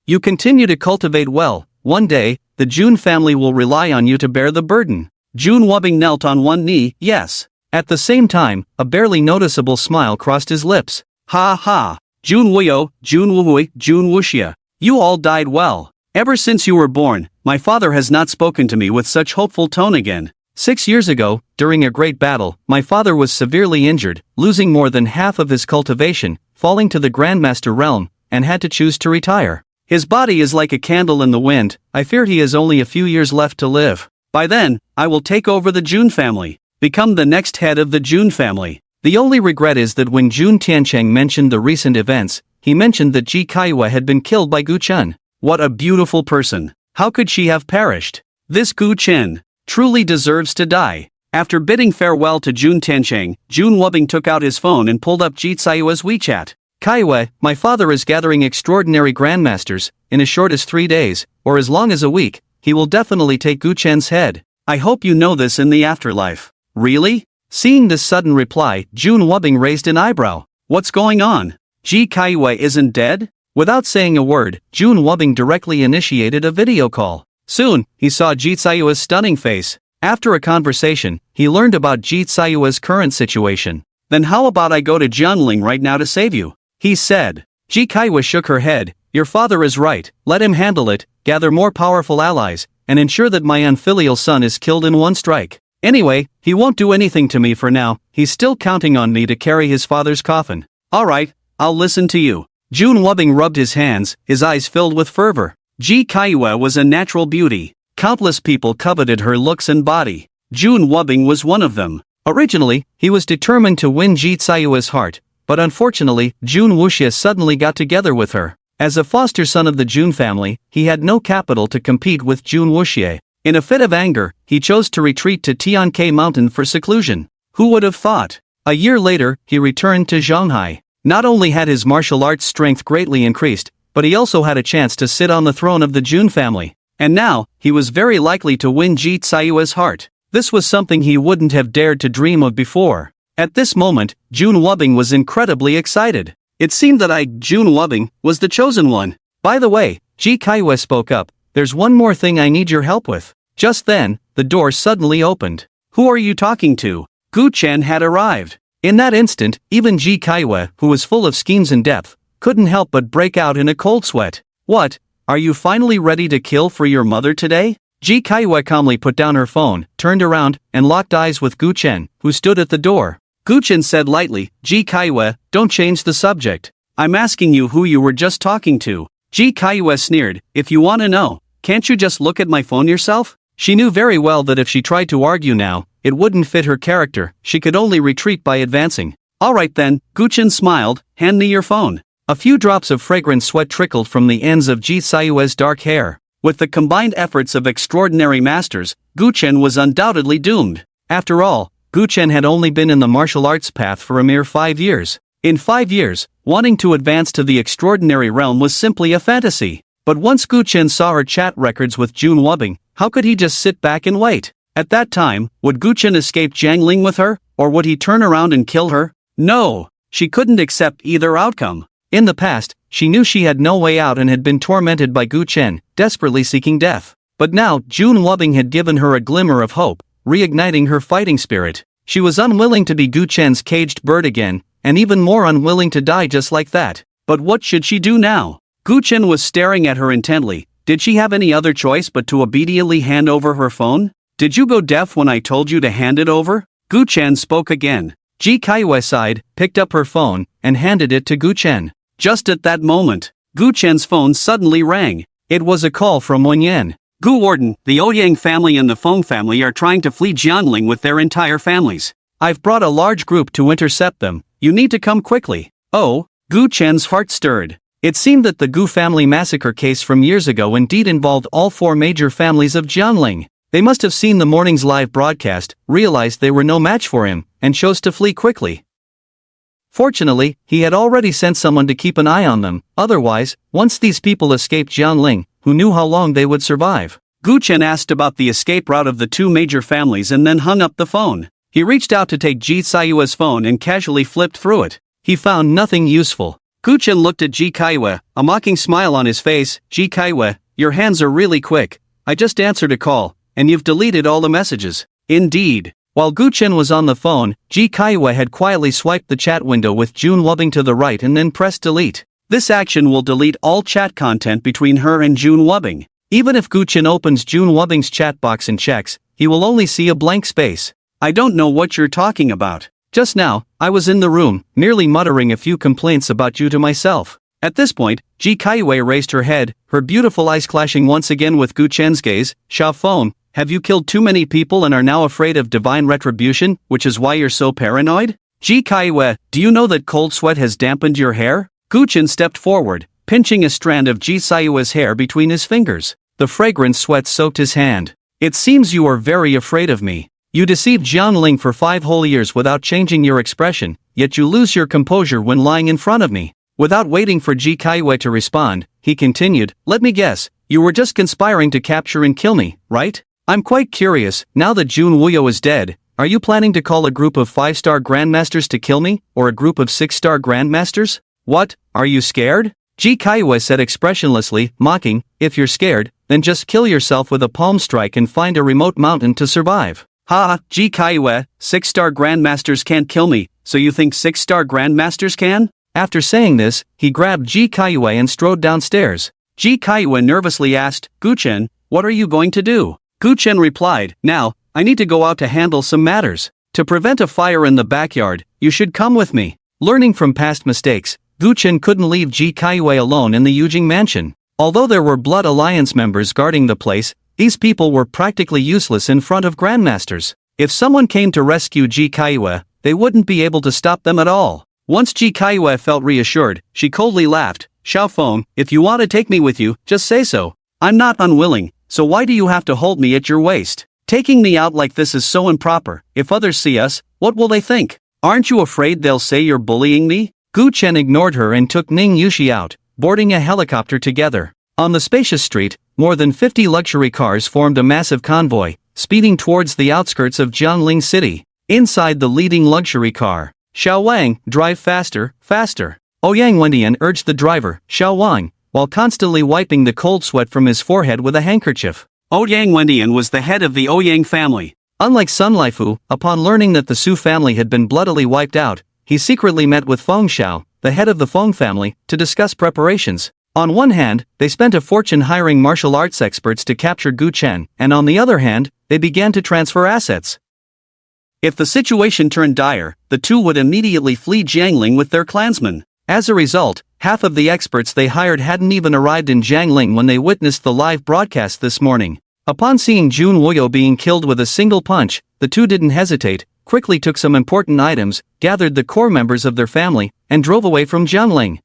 You continue to cultivate well. One day, the Jun family will rely on you to bear the burden. Jun Wubbing knelt on one knee, yes. At the same time, a barely noticeable smile crossed his lips. Ha ha. Jun Wuyo, Jun Wuhui, Jun Wuxia. You all died well. Ever since you were born, my father has not spoken to me with such hopeful tone again. 6 years ago, during a great battle, my father was severely injured, losing more than half of his cultivation, falling to the Grandmaster realm, and had to choose to retire. His body is like a candle in the wind. I fear he has only a few years left to live. By then, I will take over the Jun family, become the next head of the Jun family. The only regret is that when Jun Tiancheng mentioned the recent events, he mentioned that Ji Kaiwa had been killed by Gu Chen. What a beautiful person. How could she have perished? This Gu Chen truly deserves to die. After bidding farewell to Jun Tiancheng, Jun Wubbing took out his phone and pulled up Ji Tsayua's WeChat. Kaiwa, my father is gathering extraordinary grandmasters. In as short as 3 days, or as long as a week, he will definitely take Gu Chen's head. I hope you know this in the afterlife. Really? Seeing this sudden reply, Jun Wubbing raised an eyebrow. What's going on? Ji Kaiwa isn't dead? Without saying a word, Jun Wubbing directly initiated a video call. Soon, he saw Ji Tsayua's stunning face. After a conversation, he learned about Ji Tsayua's current situation. Then how about I go to Jianling right now to save you? He said. Ji Kaiwa shook her head. Your father is right, let him handle it, gather more powerful allies, and ensure that my unfilial son is killed in one strike. Anyway, he won't do anything to me for now, he's still counting on me to carry his father's coffin. Alright, I'll listen to you. Jun Wubbing rubbed his hands, his eyes filled with fervor. Ji Kaiwa was a natural beauty. Countless people coveted her looks and body. Jun Wubbing was one of them. Originally, he was determined to win Ji Tsayua's heart, but unfortunately, Jun Wuxia suddenly got together with her. As a foster son of the Jun family, he had no capital to compete with Jun Wuxia. In a fit of anger, he chose to retreat to Tiankei Mountain for seclusion. Who would have thought? A year later, he returned to Shanghai. Not only had his martial arts strength greatly increased, but he also had a chance to sit on the throne of the Jun family. And now, he was very likely to win Ji Tsayua's heart. This was something he wouldn't have dared to dream of before. At this moment, Jun Wubbing was incredibly excited. It seemed that Jun Wubbing, was the chosen one. By the way, Ji Kaiwa spoke up, there's one more thing I need your help with. Just then, the door suddenly opened. Who are you talking to? Gu Chen had arrived. In that instant, even Ji Kaiwa, who was full of schemes and depth, couldn't help but break out in a cold sweat. What? Are you finally ready to kill for your mother today? Ji Kaiwa calmly put down her phone, turned around, and locked eyes with Gu Chen, who stood at the door. Gu Chen said lightly, Ji Kaiwa, don't change the subject. I'm asking you who you were just talking to. Ji Kaiwa sneered, if you want to know, can't you just look at my phone yourself? She knew very well that if she tried to argue now, it wouldn't fit her character, she could only retreat by advancing. Alright then, Gu Chen smiled, hand me your phone. A few drops of fragrant sweat trickled from the ends of Ji Tsayua's dark hair. With the combined efforts of extraordinary masters, Gu Chen was undoubtedly doomed. After all, Gu Chen had only been in the martial arts path for a mere 5 years. In 5 years, wanting to advance to the extraordinary realm was simply a fantasy. But once Gu Chen saw her chat records with Jun Wubbing, how could he just sit back and wait? At that time, would Gu Chen escape Jiangling with her, or would he turn around and kill her? No, she couldn't accept either outcome. In the past, she knew she had no way out and had been tormented by Gu Chen, desperately seeking death. But now, Jun Wubbing had given her a glimmer of hope, reigniting her fighting spirit. She was unwilling to be Gu Chen's caged bird again, and even more unwilling to die just like that. But what should she do now? Gu Chen was staring at her intently. Did she have any other choice but to obediently hand over her phone? Did you go deaf when I told you to hand it over? Gu Chen spoke again. Ji Kaiwa sighed, picked up her phone, and handed it to Gu Chen. Just at that moment, Gu Chen's phone suddenly rang. It was a call from Wenyan. Gu Warden, the Ouyang family and the Feng family are trying to flee Jiangling with their entire families. I've brought a large group to intercept them. You need to come quickly. Oh, Gu Chen's heart stirred. It seemed that the Gu family massacre case from years ago indeed involved all 4 major families of Jiangling. They must have seen the morning's live broadcast, realized they were no match for him, and chose to flee quickly. Fortunately, he had already sent someone to keep an eye on them. Otherwise, once these people escaped Jiangling, who knew how long they would survive. Gu Chen asked about the escape route of the two major families and then hung up the phone. He reached out to take Ji Kaiyue's phone and casually flipped through it. He found nothing useful. Gu Chen looked at Ji Kaiyue, a mocking smile on his face. Ji Kaiyue, your hands are really quick. I just answered a call, and you've deleted all the messages. Indeed. While Gu Chen was on the phone, Ji Kaiyue had quietly swiped the chat window with Jun Wubbing to the right and then pressed delete. This action will delete all chat content between her and Jun Wubbing. Even if Gu Chen opens Jun Wubbing's chat box and checks, he will only see a blank space. I don't know what you're talking about. Just now, I was in the room, nearly muttering a few complaints about you to myself. At this point, Ji Kaiyue raised her head, her beautiful eyes clashing once again with Gu Chen's gaze. Xiao Feng, have you killed too many people and are now afraid of divine retribution, which is why you're so paranoid? Ji Kaiyue, do you know that cold sweat has dampened your hair? Gu Chen stepped forward, pinching a strand of Ji Kaiyue's hair between his fingers. The fragrant sweat soaked his hand. It seems you are very afraid of me. You deceived Jiangling for 5 whole years without changing your expression, yet you lose your composure when lying in front of me. Without waiting for Ji Kaiyue to respond, he continued, let me guess, you were just conspiring to capture and kill me, right? I'm quite curious, now that Jun Wuyo is dead, are you planning to call a group of 5-star grandmasters to kill me, or a group of 6-star grandmasters? What, are you scared? Ji Kaiyue said expressionlessly, mocking, if you're scared, then just kill yourself with a palm strike and find a remote mountain to survive. Ha, Ji Kaiyue, 6-star grandmasters can't kill me, so you think 6-star grandmasters can? After saying this, he grabbed Ji Kaiyue and strode downstairs. Ji Kaiyue nervously asked, Gu Chen, what are you going to do? Gu Chen replied, now, I need to go out to handle some matters. To prevent a fire in the backyard, you should come with me. Learning from past mistakes, Gu Chen couldn't leave Ji Kaiyue alone in the Yujing mansion. Although there were Blood Alliance members guarding the place, these people were practically useless in front of grandmasters. If someone came to rescue Ji Kaiyue, they wouldn't be able to stop them at all. Once Ji Kaiyue felt reassured, she coldly laughed, Xiao Feng, if you want to take me with you, just say so. I'm not unwilling, so why do you have to hold me at your waist? Taking me out like this is so improper. If others see us, what will they think? Aren't you afraid they'll say you're bullying me? Gu Chen ignored her and took Ning Yushi out, boarding a helicopter together. On the spacious street, more than 50 luxury cars formed a massive convoy, speeding towards the outskirts of Jiangling City. Inside the leading luxury car, Xiao Wang, drive faster, faster. Ouyang Wendian urged the driver, Xiao Wang, while constantly wiping the cold sweat from his forehead with a handkerchief. Ouyang Wendian was the head of the Ouyang family. Unlike Sun Laifu, upon learning that the Su family had been bloodily wiped out, he secretly met with Feng Xiao, the head of the Feng family, to discuss preparations. On one hand, they spent a fortune hiring martial arts experts to capture Gu Chen, and on the other hand, they began to transfer assets. If the situation turned dire, the two would immediately flee Jiangling with their clansmen. As a result, half of the experts they hired hadn't even arrived in Jiangling when they witnessed the live broadcast this morning. Upon seeing Jun Wuyo being killed with a single punch, the two didn't hesitate, quickly took some important items, gathered the core members of their family, and drove away from Jiangling.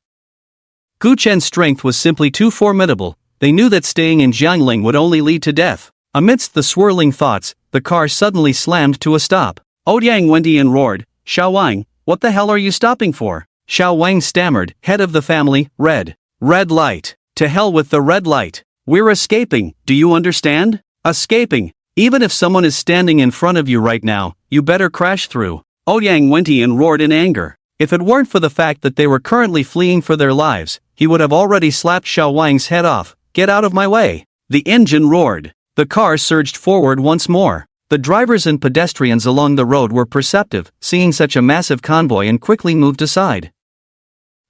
Gu Chen's strength was simply too formidable. They knew that staying in Jiangling would only lead to death. Amidst the swirling thoughts, the car suddenly slammed to a stop. Ouyang Wendian roared, Xiao Wang, what the hell are you stopping for? Xiao Wang stammered, head of the family, red light. To hell with the red light. We're escaping, do you understand? Escaping. Even if someone is standing in front of you right now, you better crash through. Ouyang Wendian roared in anger. If it weren't for the fact that they were currently fleeing for their lives, he would have already slapped Xiao Wang's head off. Get out of my way. The engine roared. The car surged forward once more. The drivers and pedestrians along the road were perceptive, seeing such a massive convoy, and quickly moved aside.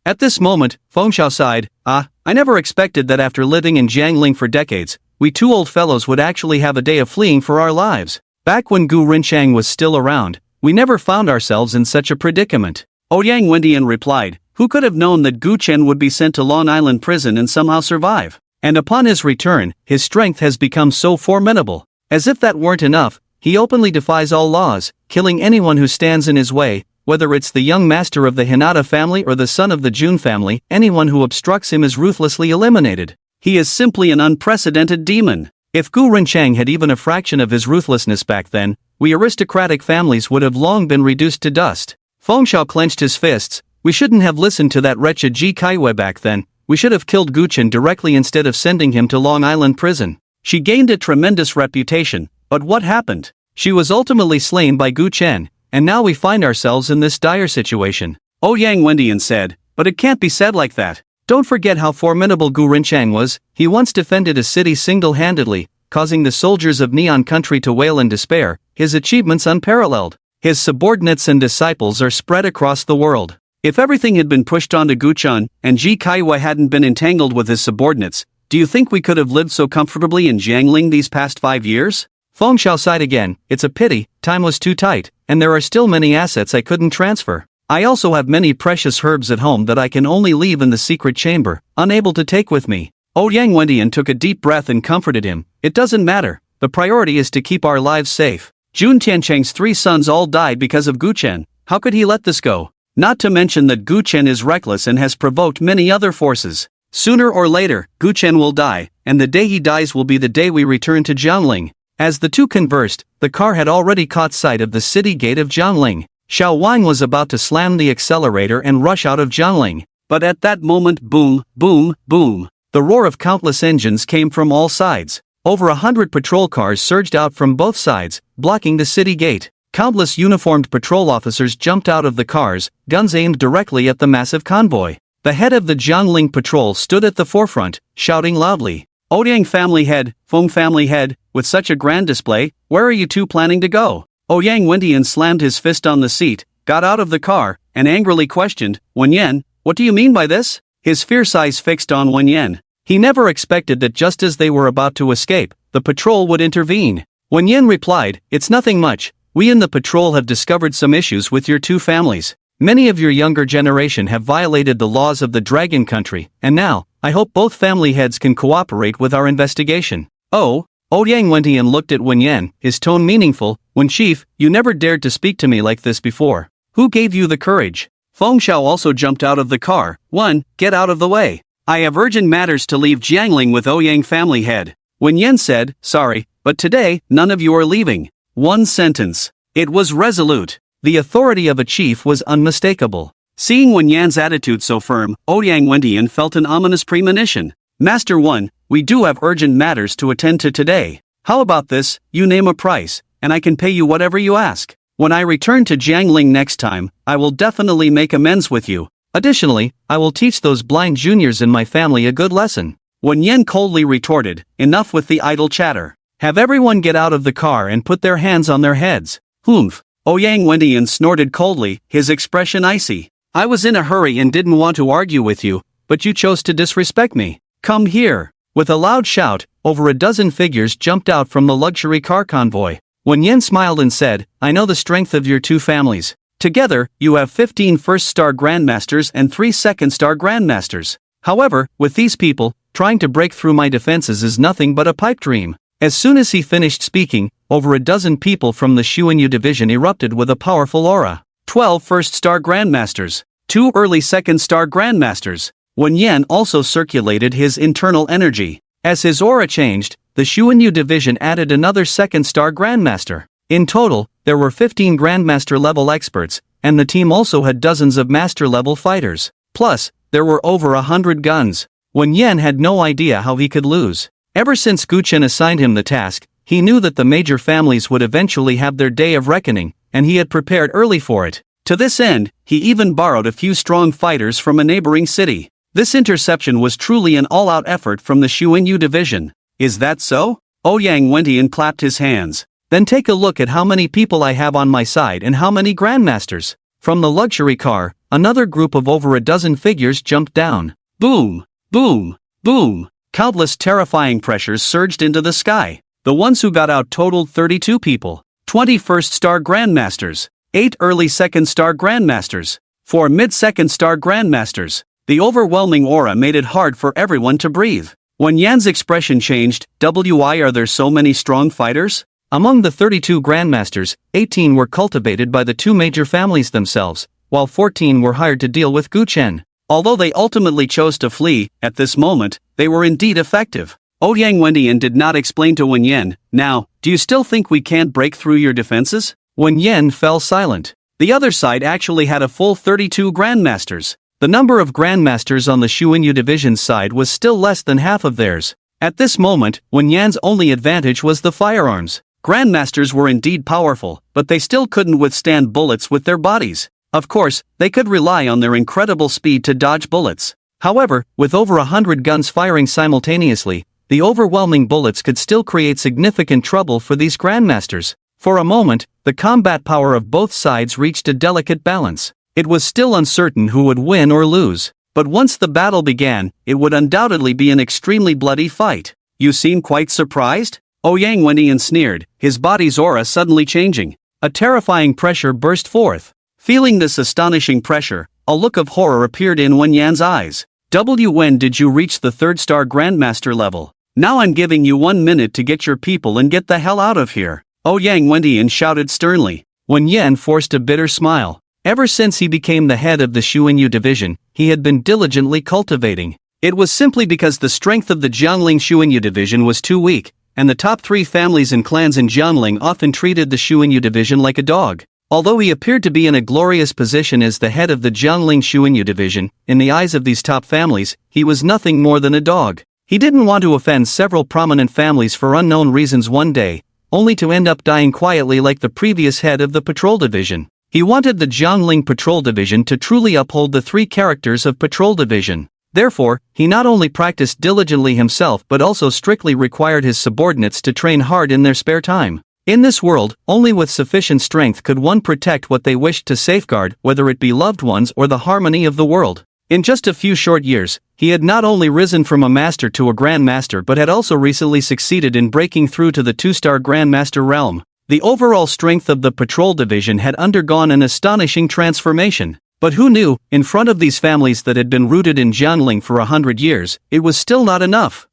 At this moment, Feng Xiao sighed, I never expected that after living in Jiangling for decades, we two old fellows would actually have a day of fleeing for our lives. Back when Gu Rinchang was still around, we never found ourselves in such a predicament. Ouyang Wendian replied, who could have known that Gu Chen would be sent to Long Island prison and somehow survive? And upon his return, his strength has become so formidable. As if that weren't enough, he openly defies all laws, killing anyone who stands in his way, whether it's the young master of the Hinata family or the son of the Jun family. Anyone who obstructs him is ruthlessly eliminated. He is simply an unprecedented demon. If Gu Rinchang had even a fraction of his ruthlessness back then, we aristocratic families would have long been reduced to dust. Feng Xiao clenched his fists. We shouldn't have listened to that wretched Ji Kaiyue back then. we should have killed Guchen directly instead of sending him to Long Island prison. She gained a tremendous reputation, but what happened? She was ultimately slain by Guchen, and now we find ourselves in this dire situation. Ouyang Wendian said, but it can't be said like that. Don't forget how formidable Gu Rinchang was. He once defended a city single-handedly, causing the soldiers of Neon Country to wail in despair, his achievements unparalleled. His subordinates and disciples are spread across the world. If everything had been pushed onto Guchen, and Ji Kaiwa hadn't been entangled with his subordinates, do you think we could have lived so comfortably in Jiangling these past 5 years? Feng Xiao sighed again. It's a pity, time was too tight, and there are still many assets I couldn't transfer. I also have many precious herbs at home that I can only leave in the secret chamber, unable to take with me. Ouyang Wendian took a deep breath and comforted him. It doesn't matter, the priority is to keep our lives safe. Jun Tiancheng's 3 sons all died because of Guchen. How could he let this go? Not to mention that Guchen is reckless and has provoked many other forces. Sooner or later, Guchen will die, and the day he dies will be the day we return to Jiangling. As the two conversed, the car had already caught sight of the city gate of Jiangling. Xiao Wang was about to slam the accelerator and rush out of Jiangling. But at that moment, boom, boom, boom. The roar of countless engines came from all sides. Over 100 patrol cars surged out from both sides, blocking the city gate. Countless uniformed patrol officers jumped out of the cars, guns aimed directly at the massive convoy. The head of the Jiangling patrol stood at the forefront, shouting loudly, Ouyang family head, Feng family head, with such a grand display, where are you two planning to go? Ouyang Wendian slammed his fist on the seat, got out of the car, and angrily questioned, Wenyan, what do you mean by this? His fierce eyes fixed on Wenyan. He never expected that just as they were about to escape, the patrol would intervene. Wenyan replied, it's nothing much. We in the patrol have discovered some issues with your two families. Many of your younger generation have violated the laws of the Dragon Country, and now, I hope both family heads can cooperate with our investigation. Oh, Ouyang Wendian looked at Wenyan, his tone meaningful, Wen Chief, you never dared to speak to me like this before. Who gave you the courage? Feng Xiao also jumped out of the car. 1. Get out of the way. I have urgent matters to leave Jiangling with Ouyang family head. Wenyan said, sorry, but today, none of you are leaving. 1 sentence. It was resolute. The authority of a chief was unmistakable. Seeing Wenyan's attitude so firm, Ouyang Wendian felt an ominous premonition. Master 1, we do have urgent matters to attend to today. How about this, you name a price, and I can pay you whatever you ask. When I return to Jiangling next time, I will definitely make amends with you. Additionally, I will teach those blind juniors in my family a good lesson. Wenyan coldly retorted, enough with the idle chatter. Have everyone get out of the car and put their hands on their heads. Humph. Ouyang Wendian snorted coldly, his expression icy. I was in a hurry and didn't want to argue with you, but you chose to disrespect me. Come here. With a loud shout, over a dozen figures jumped out from the luxury car convoy. Wenyan smiled and said, I know the strength of your two families. Together, you have 15 first-star grandmasters and 3 second-star grandmasters. However, with these people, trying to break through my defenses is nothing but a pipe dream. As soon as he finished speaking, over a dozen people from the Xuanyu division erupted with a powerful aura. 12 first-star grandmasters, 2 early second-star grandmasters. Wenyan also circulated his internal energy. As his aura changed, the Xuanyu division added another second-star grandmaster. In total, there were 15 grandmaster-level experts, and the team also had dozens of master-level fighters. Plus, there were over 100 guns. Wenyan had no idea how he could lose. Ever since Guchen assigned him the task, he knew that the major families would eventually have their day of reckoning, and he had prepared early for it. To this end, he even borrowed a few strong fighters from a neighboring city. This interception was truly an all-out effort from the Xuanyu division. Is that so? Ouyang Wendian clapped his hands. Then take a look at how many people I have on my side and how many grandmasters. From the luxury car, another group of over a dozen figures jumped down. Boom! Boom! Boom! Countless terrifying pressures surged into the sky. The ones who got out totaled 32 people. 20 first-star grandmasters. 8 early second-star grandmasters. 4 mid-second-star grandmasters. The overwhelming aura made it hard for everyone to breathe. When Yan's expression changed, why are there so many strong fighters? Among the 32 grandmasters, 18 were cultivated by the two major families themselves, while 14 were hired to deal with Guchen. Although they ultimately chose to flee, at this moment, they were indeed effective. Ouyang Wendian did not explain to Wen Yen, now, do you still think we can't break through your defenses? Wen Yen fell silent. The other side actually had a full 32 grandmasters. The number of grandmasters on the Shuinyu division's side was still less than half of theirs. At this moment, Wen Yan's only advantage was the firearms. Grandmasters were indeed powerful, but they still couldn't withstand bullets with their bodies. Of course, they could rely on their incredible speed to dodge bullets. However, with over 100 guns firing simultaneously, the overwhelming bullets could still create significant trouble for these grandmasters. For a moment, the combat power of both sides reached a delicate balance. It was still uncertain who would win or lose. But once the battle began, it would undoubtedly be an extremely bloody fight. You seem quite surprised? Ouyang Wendian sneered, his body's aura suddenly changing. A terrifying pressure burst forth. Feeling this astonishing pressure, a look of horror appeared in Wen Yan's eyes. When did you reach the 3rd-star Grandmaster level? Now I'm giving you 1 minute to get your people and get the hell out of here. Ouyang Wendian shouted sternly. Wen Yan forced a bitter smile. Ever since he became the head of the Shuinyu division, he had been diligently cultivating. It was simply because the strength of the Jiangling Shuinyu division was too weak, and the top 3 families and clans in Jiangling often treated the Shuinyu division like a dog. Although he appeared to be in a glorious position as the head of the Jiangling Shuinyu division, in the eyes of these top families, he was nothing more than a dog. He didn't want to offend several prominent families for unknown reasons one day, only to end up dying quietly like the previous head of the patrol division. He wanted the Jiangling Patrol Division to truly uphold the 3 characters of Patrol Division. Therefore, he not only practiced diligently himself but also strictly required his subordinates to train hard in their spare time. In this world, only with sufficient strength could one protect what they wished to safeguard, whether it be loved ones or the harmony of the world. In just a few short years, he had not only risen from a master to a grandmaster but had also recently succeeded in breaking through to the 2-star grandmaster realm. The overall strength of the patrol division had undergone an astonishing transformation. But who knew, in front of these families that had been rooted in Jiangling for 100 years, it was still not enough.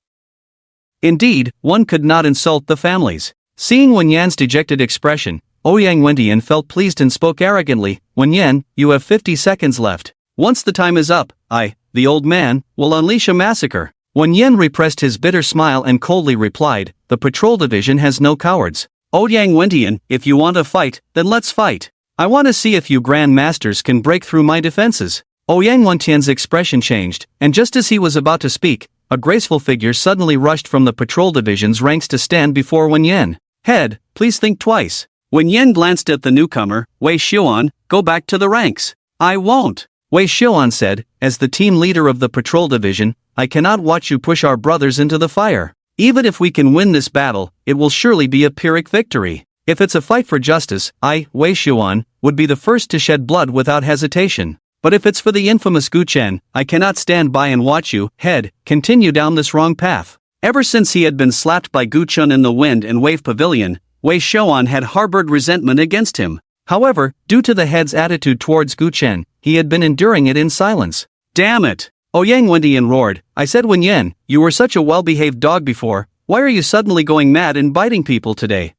Indeed, one could not insult the families. Seeing Wen Yan's dejected expression, Ouyang Wendian felt pleased and spoke arrogantly, Wen Yan, you have 50 seconds left. Once the time is up, I, the old man, will unleash a massacre. Wen Yan repressed his bitter smile and coldly replied, the patrol division has no cowards. Ouyang Wendian, if you want to fight, then let's fight. I want to see if you grandmasters can break through my defenses. Ouyang Wendian's expression changed, and just as he was about to speak, a graceful figure suddenly rushed from the patrol division's ranks to stand before Wen Yan. Head, please think twice. Wen Yan glanced at the newcomer, Wei Xiuan, go back to the ranks. I won't. Wei Xiuan said, as the team leader of the patrol division, I cannot watch you push our brothers into the fire. Even if we can win this battle, it will surely be a Pyrrhic victory. If it's a fight for justice, I, Wei Xiuan, would be the first to shed blood without hesitation. But if it's for the infamous Gu Chen, I cannot stand by and watch you, head, continue down this wrong path. Ever since he had been slapped by Gu Chen in the Wind and Wave Pavilion, Wei Xiuan had harbored resentment against him. However, due to the head's attitude towards Gu Chen, he had been enduring it in silence. Damn it! Ouyang Wendian roared, I said Wen Yan, you were such a well-behaved dog before, why are you suddenly going mad and biting people today?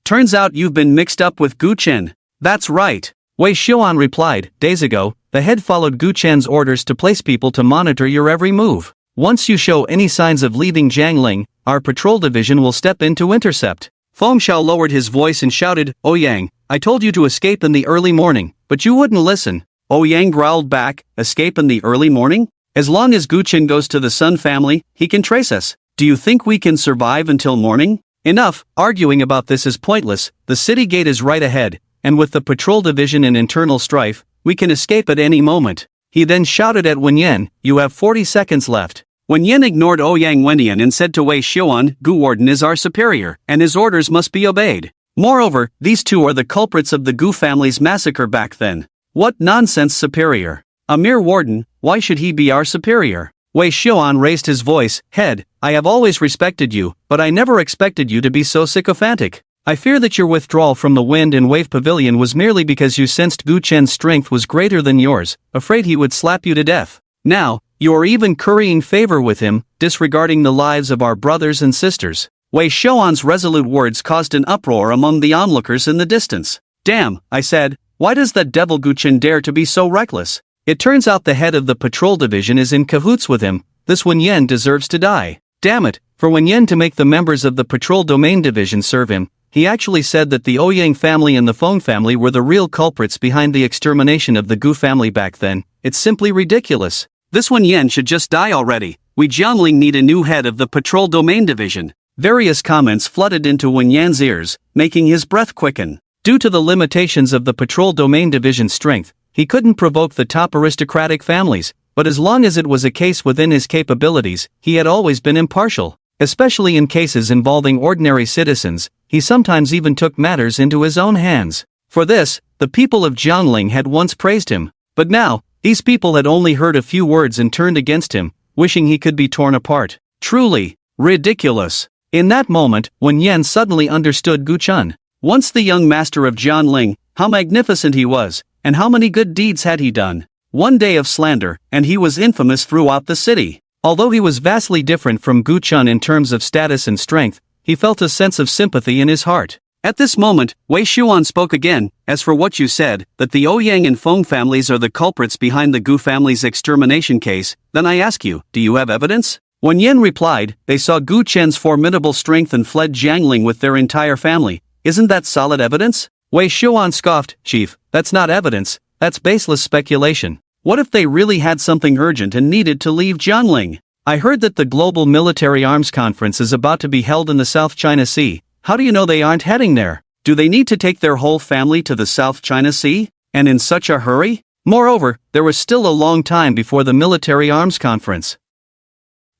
Turns out you've been mixed up with Gu Chen. That's right. Wei Xiuan replied, days ago, the head followed Gu Chen's orders to place people to monitor your every move. Once you show any signs of leaving Jiangling, our patrol division will step in to intercept. Feng Xiao lowered his voice and shouted, Ouyang, I told you to escape in the early morning, but you wouldn't listen. Ouyang growled back, escape in the early morning? As long as Gu Chen goes to the Sun family, he can trace us. Do you think we can survive until morning? Enough, arguing about this is pointless, the city gate is right ahead, and with the patrol division in internal strife, we can escape at any moment. He then shouted at Wen Yan, you have 40 seconds left. Wen Yan ignored Ouyang Wendian and said to Wei Xiuan, Gu Warden is our superior, and his orders must be obeyed. Moreover, these two are the culprits of the Gu family's massacre back then. What nonsense superior? A mere warden, why should he be our superior? Wei Xiuan raised his voice, head, I have always respected you, but I never expected you to be so sycophantic. I fear that your withdrawal from the Wind and Wave Pavilion was merely because you sensed Gu Chen's strength was greater than yours, afraid he would slap you to death. Now, you are even currying favor with him, disregarding the lives of our brothers and sisters. Wei Xiuan's resolute words caused an uproar among the onlookers in the distance. Damn, I said, why does that devil Gu Chen dare to be so reckless? It turns out the head of the patrol division is in cahoots with him. This Wen Yan deserves to die. Damn it, for Wen Yan to make the members of the patrol domain division serve him, he actually said that the Ouyang family and the Feng family were the real culprits behind the extermination of the Gu family back then, it's simply ridiculous. This Wen Yan should just die already. We Jiangling need a new head of the Patrol Domain Division. Various comments flooded into Wen Yan's ears, making his breath quicken. Due to the limitations of the Patrol Domain Division's strength, he couldn't provoke the top aristocratic families, but as long as it was a case within his capabilities, he had always been impartial. Especially in cases involving ordinary citizens, he sometimes even took matters into his own hands. For this, the people of Jiangling had once praised him, but now, these people had only heard a few words and turned against him, wishing he could be torn apart. Truly ridiculous. In that moment, Wen Yan suddenly understood Gu Chun. Once the young master of Jiangling, how magnificent he was, and how many good deeds had he done. One day of slander, and he was infamous throughout the city. Although he was vastly different from Gu Chun in terms of status and strength, he felt a sense of sympathy in his heart. At this moment, Wei Xuan spoke again. As for what you said, that the Ouyang and Feng families are the culprits behind the Gu family's extermination case, then I ask you, do you have evidence? Wen Yan replied, they saw Gu Chen's formidable strength and fled Jiangling with their entire family. Isn't that solid evidence? Wei Xuan scoffed, Chief, that's not evidence, that's baseless speculation. What if they really had something urgent and needed to leave Jiangling? I heard that the Global Military Arms Conference is about to be held in the South China Sea. How do you know they aren't heading there? Do they need to take their whole family to the South China Sea? And in such a hurry? Moreover, there was still a long time before the Military Arms Conference.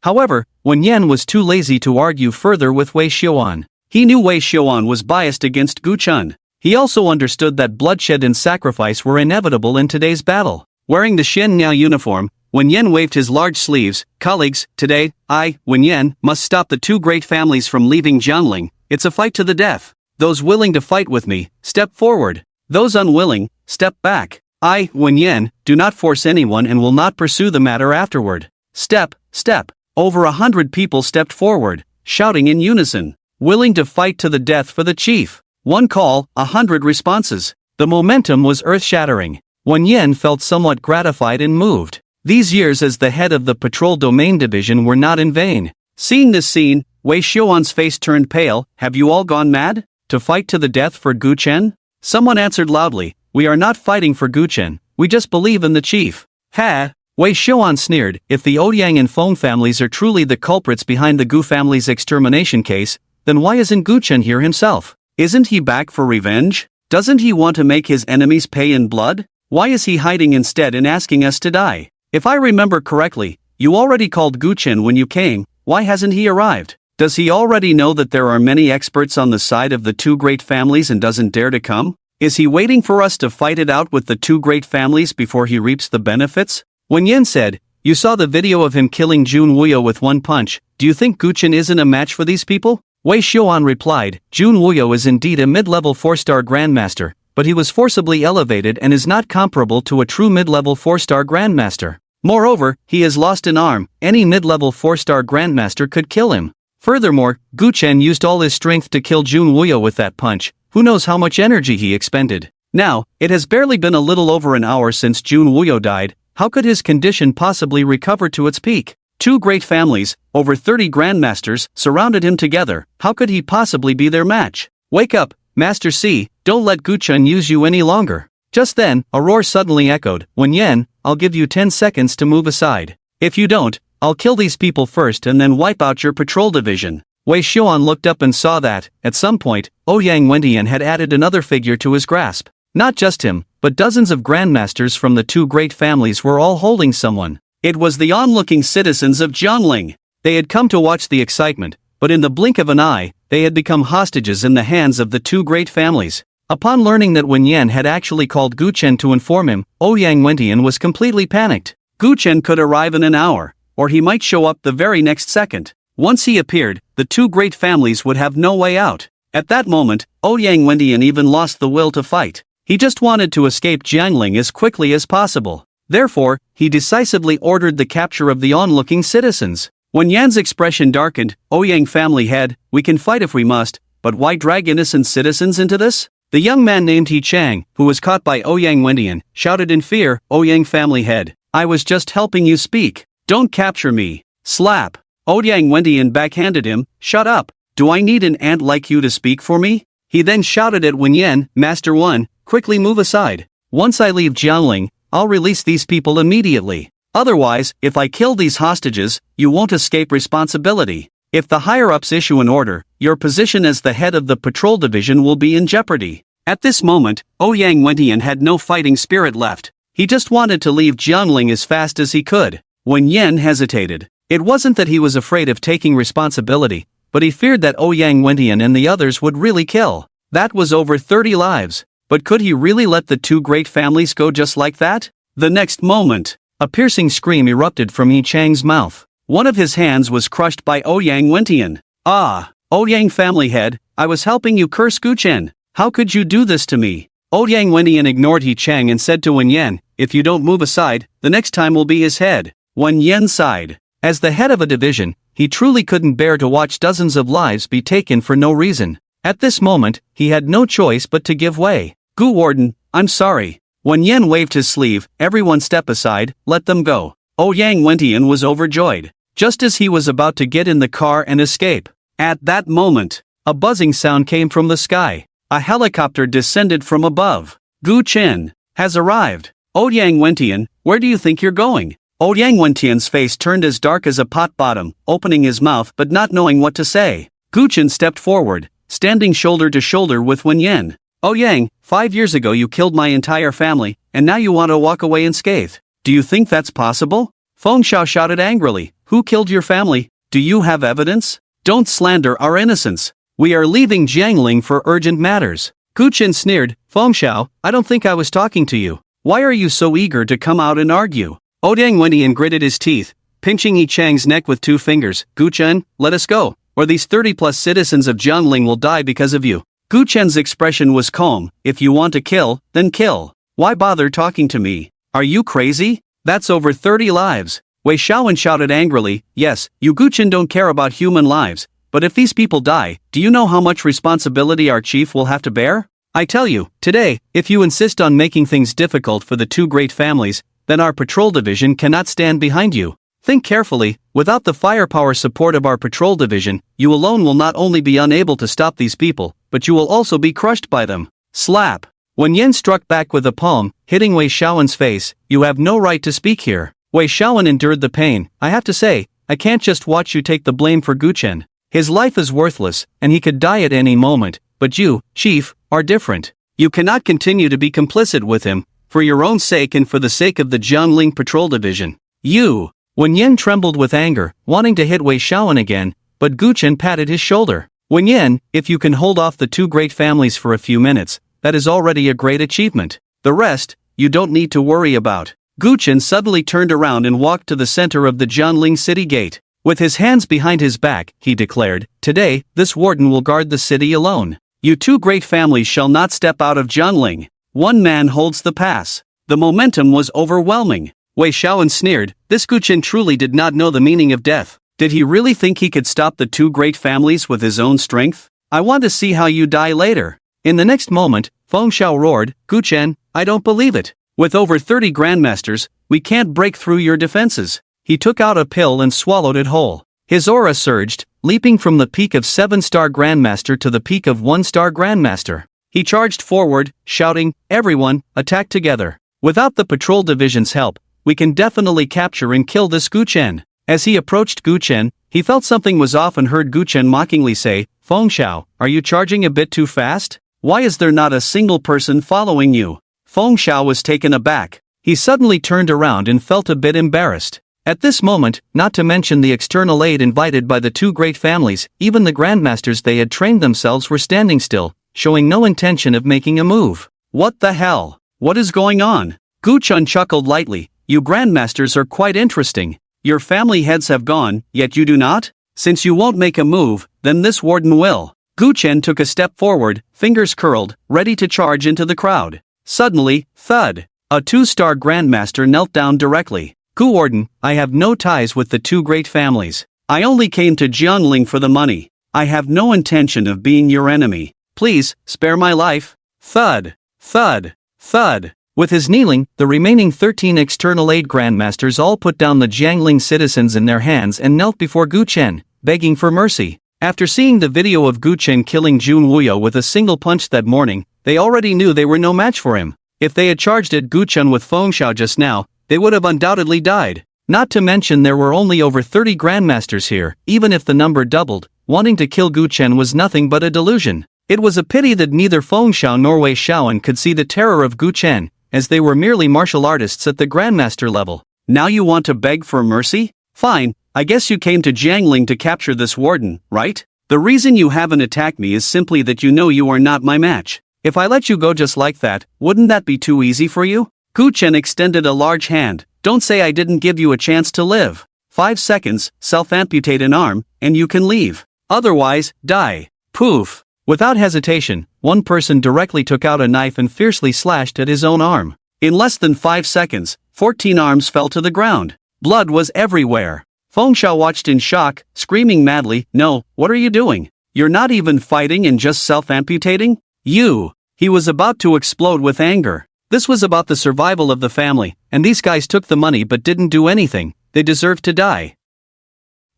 However, Wen Yan was too lazy to argue further with Wei Xuan. He knew Wei Xuan was biased against Gu Chun. He also understood that bloodshed and sacrifice were inevitable in today's battle. Wearing the Shen Niao uniform, Wen Yan waved his large sleeves. Colleagues, today, I, Wen Yan, must stop the two great families from leaving Jiangling. It's a fight to the death. Those willing to fight with me, step forward. Those unwilling, step back. I, Wen Yan, do not force anyone and will not pursue the matter afterward. Step, step. Over 100 people stepped forward, shouting in unison, willing to fight to the death for the chief. One call, 100 responses. The momentum was earth-shattering. Wen Yan felt somewhat gratified and moved. These years as the head of the Patrol Domain Division were not in vain. Seeing this scene, Wei Xuan's face turned pale. Have you all gone mad? To fight to the death for Gu Chen? Someone answered loudly, we are not fighting for Gu Chen, we just believe in the chief. Ha! Wei Xuan sneered, if the Ouyang and Feng families are truly the culprits behind the Gu family's extermination case, then why isn't Gu Chen here himself? Isn't he back for revenge? Doesn't he want to make his enemies pay in blood? Why is he hiding instead and asking us to die? If I remember correctly, you already called Gu Chen when you came. Why hasn't he arrived? Does he already know that there are many experts on the side of the two great families and doesn't dare to come? Is he waiting for us to fight it out with the two great families before he reaps the benefits? Wen Yan said, you saw the video of him killing Jun Wuyo with one punch. Do you think Gu Chen isn't a match for these people? Wei Xuan replied, Jun Wuyo is indeed a mid-level 4-star grandmaster, but he was forcibly elevated and is not comparable to a true mid-level 4-star grandmaster. Moreover, he has lost an arm. Any mid-level 4-star grandmaster could kill him. Furthermore, Gu Chen used all his strength to kill Jun Wuyo with that punch. Who knows how much energy he expended? Now, it has barely been a little over an hour since Jun Wuyo died. How could his condition possibly recover to its peak? Two great families, over 30 grandmasters, surrounded him together. How could he possibly be their match? Wake up, Master C, don't let Gu Chen use you any longer. Just then, a roar suddenly echoed, Wen Yan, I'll give you 10 seconds to move aside. If you don't, I'll kill these people first and then wipe out your patrol division. Wei Xuan looked up and saw that, at some point, Ouyang Wendian had added another figure to his grasp. Not just him, but dozens of grandmasters from the two great families were all holding someone. It was the onlooking citizens of Jiangling. They had come to watch the excitement, but in the blink of an eye, they had become hostages in the hands of the two great families. Upon learning that Wen Yan had actually called Gu Chen to inform him, Ouyang Wendian was completely panicked. Gu Chen could arrive in an hour, or he might show up the very next second. Once he appeared, the two great families would have no way out. At that moment, Ouyang Wendian even lost the will to fight. He just wanted to escape Jiangling as quickly as possible. Therefore, he decisively ordered the capture of the onlooking citizens. When Yan's expression darkened, Ouyang family head, we can fight if we must, but why drag innocent citizens into this? The young man named He Chang, who was caught by Ouyang Wendian, shouted in fear, Ouyang family head, I was just helping you speak. Don't capture me. Slap. Ouyang Wendian backhanded him, shut up. Do I need an ant like you to speak for me? He then shouted at Wen Yan, Master 1, quickly move aside. Once I leave Jiangling, I'll release these people immediately. Otherwise, if I kill these hostages, you won't escape responsibility. If the higher-ups issue an order, your position as the head of the patrol division will be in jeopardy. At this moment, Ouyang Wentian had no fighting spirit left. He just wanted to leave Jiangling as fast as he could. When Yen hesitated, it wasn't that he was afraid of taking responsibility, but he feared that Ouyang Wentian and the others would really kill. That was over 30 lives. But could he really let the two great families go just like that? The next moment, a piercing scream erupted from Yi Chang's mouth. One of his hands was crushed by Ouyang Wentian. Ah, Ouyang family head, I was helping you curse Guchen. How could you do this to me? Ouyang Wentian ignored Yi Chang and said to Wen Yen, if you don't move aside, the next time will be his head. Wen Yen sighed. As the head of a division, he truly couldn't bear to watch dozens of lives be taken for no reason. At this moment, he had no choice but to give way. Gu Warden, I'm sorry. When Yen waved his sleeve, everyone step aside, let them go. Ouyang Wentian was overjoyed. Just as he was about to get in the car and escape. At that moment, a buzzing sound came from the sky. A helicopter descended from above. Gu Chen has arrived. Ouyang Wentian, where do you think you're going? Ouyang Wentian's face turned as dark as a pot bottom, opening his mouth but not knowing what to say. Gu Chen stepped forward, standing shoulder to shoulder with Wen Yen. Ouyang, 5 years ago you killed my entire family, and now you want to walk away unscathed. Do you think that's possible? Feng Xiao shouted angrily. Who killed your family? Do you have evidence? Don't slander our innocence. We are leaving Jiangling for urgent matters. Gu Chen sneered. Feng Xiao, I don't think I was talking to you. Why are you so eager to come out and argue? Ouyang Wentian gritted his teeth, pinching Yi Chang's neck with 2 fingers. Gu Chen, let us go, or these 30-plus citizens of Jiangling will die because of you. Gu Chen's expression was calm. If you want to kill, then kill. Why bother talking to me? Are you crazy? That's over 30 lives. Wei Shaowen shouted angrily. Yes, you Gu Chen don't care about human lives, but if these people die, do you know how much responsibility our chief will have to bear? I tell you, today, if you insist on making things difficult for the two great families, then our patrol division cannot stand behind you. Think carefully. Without the firepower support of our patrol division, you alone will not only be unable to stop these people, but you will also be crushed by them. Slap. When Yen struck back with a palm, hitting Wei Shaowen's face, you have no right to speak here. Wei Shaowen endured the pain. I have to say, I can't just watch you take the blame for Gu Chen. His life is worthless, and he could die at any moment, but you, Chief, are different. You cannot continue to be complicit with him, for your own sake and for the sake of the Jiangling Patrol Division. You. Wen Yen trembled with anger, wanting to hit Wei Shaowen again, but Gu Chen patted his shoulder. Wen Yen, if you can hold off the two great families for a few minutes, that is already a great achievement. The rest, you don't need to worry about. Gu Chen suddenly turned around and walked to the center of the Jiangling city gate. With his hands behind his back, he declared, today, this warden will guard the city alone. You two great families shall not step out of Jiangling. One man holds the pass. The momentum was overwhelming. Wei Shaowen sneered. This Gu Chen truly did not know the meaning of death. Did he really think he could stop the two great families with his own strength? I want to see how you die later. In the next moment, Feng Xiao roared, Gu Chen, I don't believe it. With over 30 grandmasters, we can't break through your defenses. He took out a pill and swallowed it whole. His aura surged, leaping from the peak of 7-star grandmaster to the peak of 1-star grandmaster. He charged forward, shouting, everyone, attack together. Without the patrol division's help, we can definitely capture and kill this Gu Chen. As he approached Gu Chen, he felt something was off and heard Gu Chen mockingly say, Feng Xiao, are you charging a bit too fast? Why is there not a single person following you? Feng Xiao was taken aback. He suddenly turned around and felt a bit embarrassed. At this moment, not to mention the external aid invited by the two great families, even the grandmasters they had trained themselves were standing still, showing no intention of making a move. What the hell? What is going on? Gu Chen chuckled lightly. You grandmasters are quite interesting. Your family heads have gone, yet you do not? Since you won't make a move, then this warden will. Gu Chen took a step forward, fingers curled, ready to charge into the crowd. Suddenly, thud. A 2-star grandmaster knelt down directly. Gu Warden, I have no ties with the two great families. I only came to Jiangling for the money. I have no intention of being your enemy. Please, spare my life. Thud. Thud. Thud. With his kneeling, the remaining 13 external aid grandmasters all put down the Jiangling citizens in their hands and knelt before Gu Chen, begging for mercy. After seeing the video of Gu Chen killing Jun Wuyo with a single punch that morning, they already knew they were no match for him. If they had charged at Guchun with Feng Xiao just now, they would have undoubtedly died. Not to mention there were only over 30 grandmasters here. Even if the number doubled, wanting to kill Guchen was nothing but a delusion. It was a pity that neither Feng Xiao nor Wei Shaoan could see the terror of Guchen, as they were merely martial artists at the grandmaster level. Now you want to beg for mercy? Fine, I guess you came to Jiangling to capture this warden, right? The reason you haven't attacked me is simply that you know you are not my match. If I let you go just like that, wouldn't that be too easy for you? Guchen extended a large hand. Don't say I didn't give you a chance to live. 5 seconds, self-amputate an arm, and you can leave. Otherwise, die. Poof. Without hesitation, one person directly took out a knife and fiercely slashed at his own arm. In less than 5 seconds, 14 arms fell to the ground. Blood was everywhere. Feng Xiao watched in shock, screaming madly, "No, what are you doing? You're not even fighting and just self-amputating? You!" He was about to explode with anger. This was about the survival of the family, and these guys took the money but didn't do anything. They deserved to die.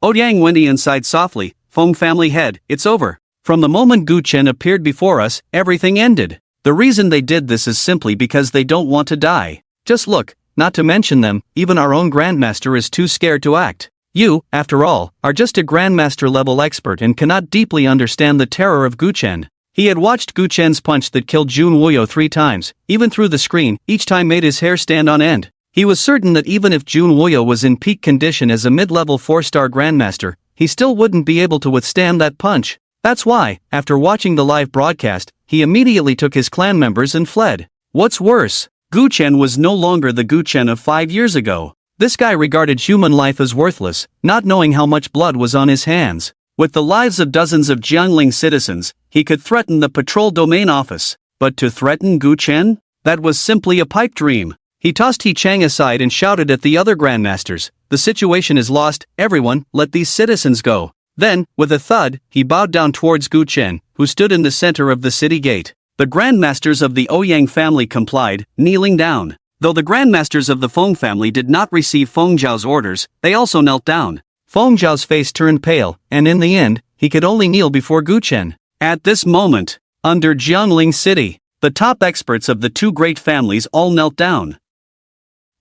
Ouyang Wendian sighed softly. Feng family head, it's over. From the moment Gu Chen appeared before us, everything ended. The reason they did this is simply because they don't want to die. Just look, not to mention them, even our own grandmaster is too scared to act. You, after all, are just a grandmaster level expert and cannot deeply understand the terror of Gu Chen. He had watched Gu Chen's punch that killed Jun Wuyo 3 times, even through the screen, each time made his hair stand on end. He was certain that even if Jun Wuyo was in peak condition as a mid-level 4-star grandmaster, he still wouldn't be able to withstand that punch. That's why, after watching the live broadcast, he immediately took his clan members and fled. What's worse, Gu Chen was no longer the Gu Chen of 5 years ago. This guy regarded human life as worthless, not knowing how much blood was on his hands. With the lives of dozens of Jiangling citizens, he could threaten the patrol domain office. But to threaten Gu Chen? That was simply a pipe dream. He tossed He Chang aside and shouted at the other grandmasters, "The situation is lost, everyone, let these citizens go." Then, with a thud, he bowed down towards Gu Chen, who stood in the center of the city gate. The grandmasters of the Ouyang family complied, kneeling down. Though the grandmasters of the Feng family did not receive Feng Zhao's orders, they also knelt down. Feng Zhao's face turned pale, and in the end, he could only kneel before Gu Chen. At this moment, under Jiangling City, the top experts of the two great families all knelt down.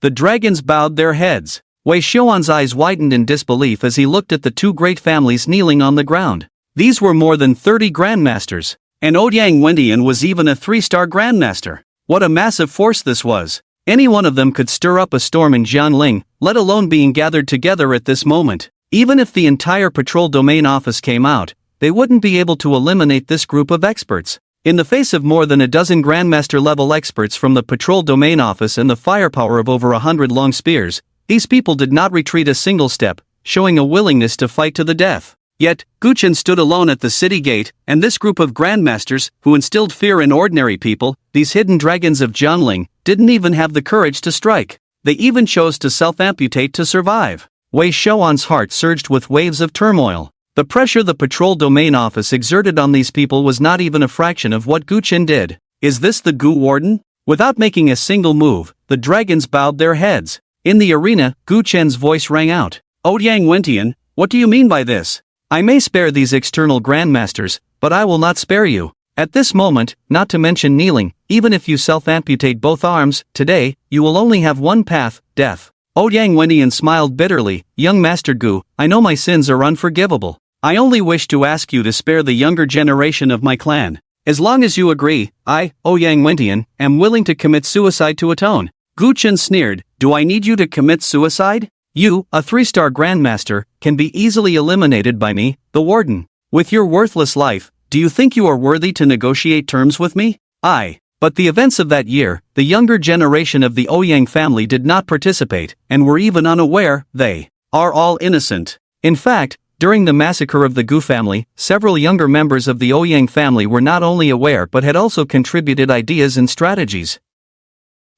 The dragons bowed their heads. Wei Xiaoan's eyes widened in disbelief as he looked at the two great families kneeling on the ground. These were more than 30 grandmasters, and Ouyang Wendian was even a 3-star grandmaster. What a massive force this was. Any one of them could stir up a storm in Jiangling, let alone being gathered together at this moment. Even if the entire patrol domain office came out, they wouldn't be able to eliminate this group of experts. In the face of more than a dozen grandmaster-level experts from the patrol domain office and the firepower of over 100 long spears, these people did not retreat a single step, showing a willingness to fight to the death. Yet, Gu Chen stood alone at the city gate, and this group of grandmasters, who instilled fear in ordinary people, these hidden dragons of Jiangling, didn't even have the courage to strike. They even chose to self-amputate to survive. Wei Xiaoan's heart surged with waves of turmoil. The pressure the patrol domain office exerted on these people was not even a fraction of what Gu Chen did. Is this the Gu Warden? Without making a single move, the dragons bowed their heads. In the arena, Gu Chen's voice rang out. Ouyang Wendian, what do you mean by this? I may spare these external grandmasters, but I will not spare you. At this moment, not to mention kneeling, even if you self-amputate both arms, today, you will only have one path, death. Ouyang Wendian smiled bitterly. Young Master Gu, I know my sins are unforgivable. I only wish to ask you to spare the younger generation of my clan. As long as you agree, I, Ouyang Wendian, am willing to commit suicide to atone. Gu Chen sneered, do I need you to commit suicide? You, a 3-star grandmaster, can be easily eliminated by me, the warden. With your worthless life, do you think you are worthy to negotiate terms with me? But the events of that year, the younger generation of the Ouyang family did not participate, and were even unaware, they are all innocent. In fact, during the massacre of the Gu family, several younger members of the Ouyang family were not only aware but had also contributed ideas and strategies.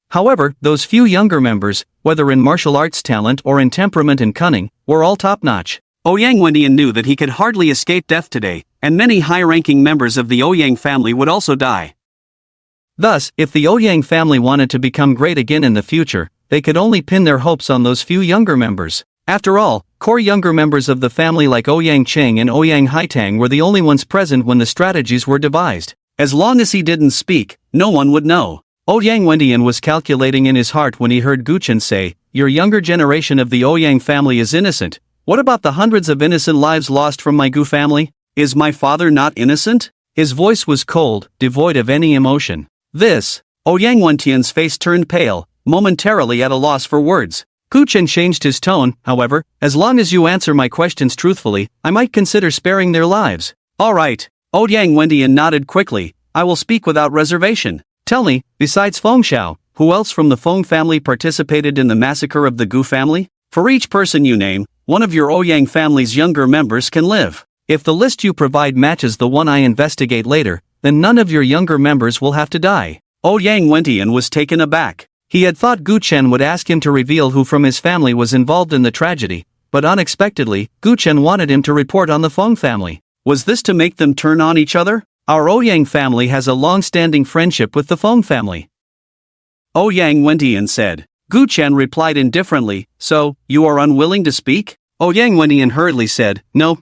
However, those few younger members, whether in martial arts talent or in temperament and cunning, were all top-notch. Ouyang Wendian knew that he could hardly escape death today, and many high-ranking members of the Ouyang family would also die. Thus, if the Ouyang family wanted to become great again in the future, they could only pin their hopes on those few younger members. After all, core younger members of the family like Ouyang Cheng and Ouyang Haitang were the only ones present when the strategies were devised. As long as he didn't speak, no one would know. Ouyang Wendian was calculating in his heart when he heard Guchen say, "Your younger generation of the Ouyang family is innocent. What about the hundreds of innocent lives lost from my Gu family? Is my father not innocent?" His voice was cold, devoid of any emotion. Ouyang Wendian's face turned pale, momentarily at a loss for words. Guchen changed his tone, however. "As long as you answer my questions truthfully, I might consider sparing their lives." "All right." Ouyang Wendian nodded quickly. "I will speak without reservation. Tell me, besides Feng Xiao, who else from the Feng family participated in the massacre of the Gu family? For each person you name, one of your Ouyang family's younger members can live. If the list you provide matches the one I investigate later, then none of your younger members will have to die." Ouyang Wendian was taken aback. He had thought Guchen would ask him to reveal who from his family was involved in the tragedy, but unexpectedly, Guchen wanted him to report on the Feng family. Was this to make them turn on each other? "Our Ouyang family has a long-standing friendship with the Feng family," Ouyang Wendian said. Guchen replied indifferently, "So, you are unwilling to speak?" Ouyang Wendian hurriedly said, No.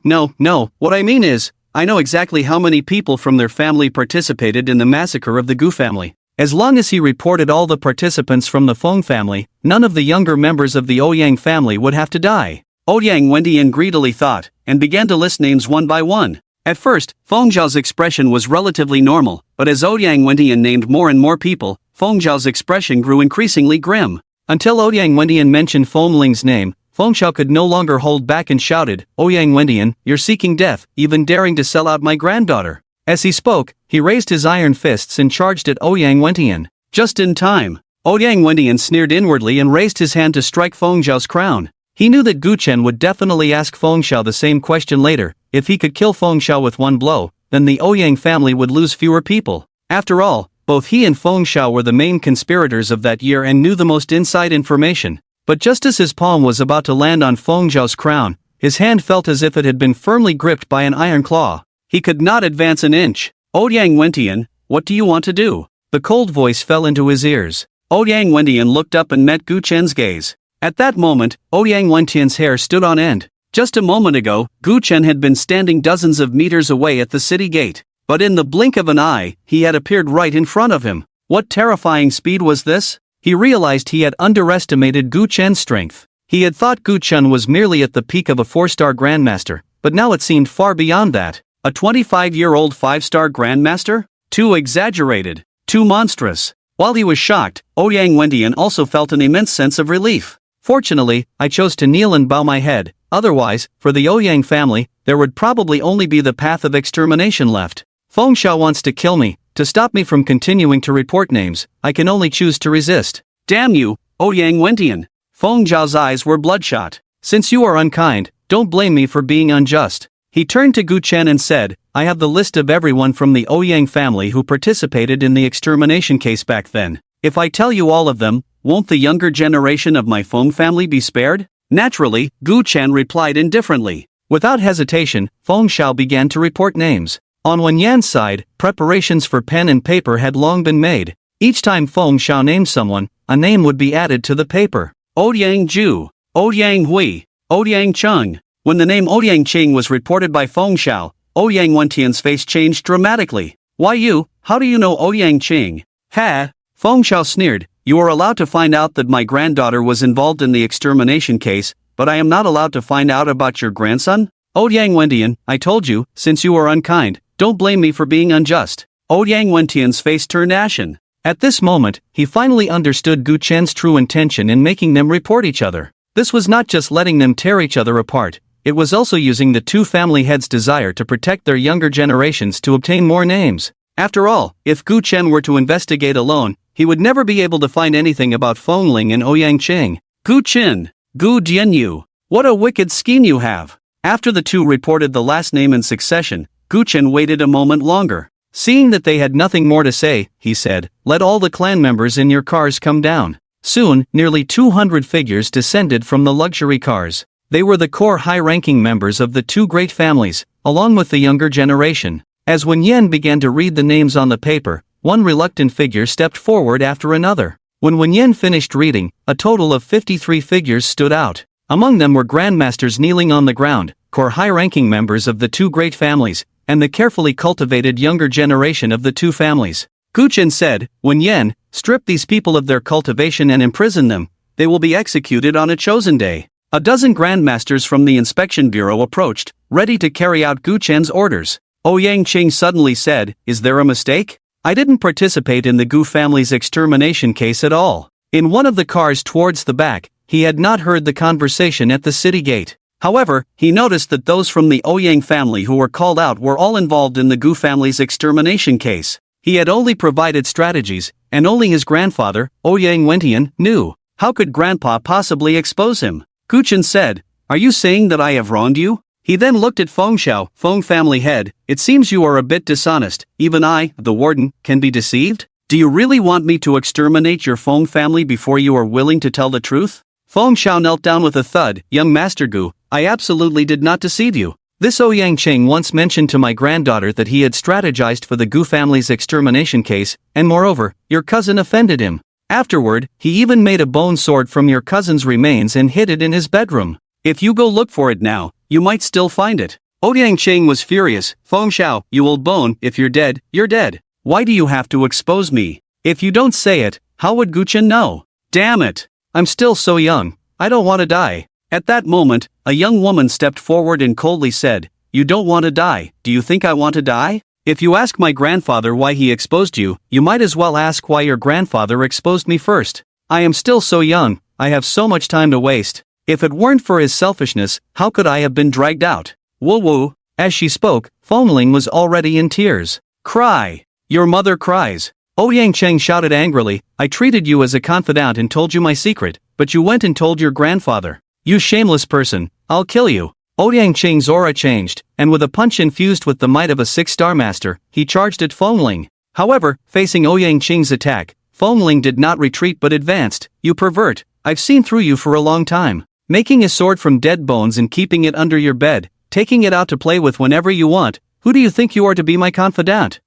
What I mean is, I know exactly how many people from their family participated in the massacre of the Gu family. As long as he reported all the participants from the Feng family, none of the younger members of the Ouyang family would have to die." Ouyang Wendian greedily thought, and began to list names one by one. At first, Feng Zhao's expression was relatively normal, but as Ouyang Wendian named more and more people, Feng Zhao's expression grew increasingly grim. Until Ouyang Wendian mentioned Feng Ling's name, Feng Zhao could no longer hold back and shouted, "Ouyang Wendian, you're seeking death, even daring to sell out my granddaughter." As he spoke, he raised his iron fists and charged at Ouyang Wendian. Just in time, Ouyang Wendian sneered inwardly and raised his hand to strike Feng Zhao's crown. He knew that Guchen would definitely ask Feng Zhao the same question later. If he could kill Feng Zhao with one blow, then the Ouyang family would lose fewer people. After all, both he and Feng Zhao were the main conspirators of that year and knew the most inside information. But just as his palm was about to land on Feng Zhao's crown, his hand felt as if it had been firmly gripped by an iron claw. He could not advance an inch. "Ouyang Wendian, what do you want to do?" The cold voice fell into his ears. Ouyang Wendian looked up and met Guchen's gaze. At that moment, Ouyang Wendian's hair stood on end. Just a moment ago, Guchen had been standing dozens of meters away at the city gate. But in the blink of an eye, he had appeared right in front of him. What terrifying speed was this? He realized he had underestimated Guchen's strength. He had thought Guchen was merely at the peak of a 4-star grandmaster, but now it seemed far beyond that. A 25-year-old 5-star grandmaster? Too exaggerated. Too monstrous. While he was shocked, Ouyang Wendian also felt an immense sense of relief. "Fortunately, I chose to kneel and bow my head. Otherwise, for the Ouyang family, there would probably only be the path of extermination left. Feng Xiao wants to kill me. To stop me from continuing to report names, I can only choose to resist." "Damn you, Ouyang Wendian." Feng Zhao's eyes were bloodshot. "Since you are unkind, don't blame me for being unjust." He turned to Guchen and said, "I have the list of everyone from the Ouyang family who participated in the extermination case back then. If I tell you all of them, won't the younger generation of my Feng family be spared?" Naturally, Guchen replied indifferently. Without hesitation, Feng Xiao began to report names. On Wenyan's side, preparations for pen and paper had long been made. Each time Feng Xiao named someone, a name would be added to the paper. Ouyang Zhu, Ouyang Hui, Ouyang Cheng. When the name Ouyang Qing was reported by Feng Xiao, Ouyang Wendian's face changed dramatically. "Why you? How do you know Ouyang Qing?" "Ha!" Feng Xiao sneered. "You are allowed to find out that my granddaughter was involved in the extermination case, but I am not allowed to find out about your grandson?" "Ouyang Wendian, I told you, since you are unkind, don't blame me for being unjust." Ouyang Wendian's face turned ashen. At this moment, he finally understood Guchen's true intention in making them report each other. This was not just letting them tear each other apart. It was also using the two family heads' desire to protect their younger generations to obtain more names. After all, if Guchen were to investigate alone, he would never be able to find anything about Feng Ling and Ouyang Qing. "Guchen, Gu Jianyu, what a wicked scheme you have." After the two reported the last name in succession, Guchen waited a moment longer. Seeing that they had nothing more to say, he said, "Let all the clan members in your cars come down." Soon, nearly 200 figures descended from the luxury cars. They were the core high-ranking members of the two great families, along with the younger generation. As Wenyan began to read the names on the paper, one reluctant figure stepped forward after another. When Wenyan finished reading, a total of 53 figures stood out. Among them were grandmasters kneeling on the ground, core high-ranking members of the two great families, and the carefully cultivated younger generation of the two families. Guchen said, "Wenyan, strip these people of their cultivation and imprison them. They will be executed on a chosen day. A dozen grandmasters from the inspection bureau approached, ready to carry out Gu Chen's orders. Ouyang Qing suddenly said, "Is there a mistake? I didn't participate in the Gu family's extermination case at all." In one of the cars towards the back, he had not heard the conversation at the city gate. However, he noticed that those from the Ouyang family who were called out were all involved in the Gu family's extermination case. He had only provided strategies, and only his grandfather, Ouyang Wentian, knew. How could Grandpa possibly expose him? Gu Chen said, "Are you saying that I have wronged you?" He then looked at Feng Xiao, Feng family head. "It seems you are a bit dishonest. Even I, the warden, can be deceived? Do you really want me to exterminate your Feng family before you are willing to tell the truth?" Feng Xiao knelt down with a thud. "Young Master Gu, I absolutely did not deceive you. This Ouyang Qing once mentioned to my granddaughter that he had strategized for the Gu family's extermination case, and moreover, your cousin offended him. Afterward, he even made a bone sword from your cousin's remains and hid it in his bedroom. If you go look for it now, you might still find it." Ouyang Qing was furious. "Feng Xiao, you old bone, if you're dead, you're dead. Why do you have to expose me? If you don't say it, how would Gu Chen know? Damn it! I'm still so young. I don't want to die." At that moment, a young woman stepped forward and coldly said, "You don't want to die. Do you think I want to die? If you ask my grandfather why he exposed you, you might as well ask why your grandfather exposed me first. I am still so young, I have so much time to waste. If it weren't for his selfishness, how could I have been dragged out?" Woo woo. As she spoke, Fengling was already in tears. "Cry. Your mother cries." Ouyang Qing shouted angrily, "I treated you as a confidant and told you my secret, but you went and told your grandfather. You shameless person, I'll kill you." Ouyang Qing's aura changed, and with a punch infused with the might of a six-star master, he charged at Fengling. However, facing Ouyang Qing's attack, Fengling did not retreat but advanced. "You pervert, I've seen through you for a long time. Making a sword from dead bones and keeping it under your bed, taking it out to play with whenever you want, who do you think you are to be my confidant?"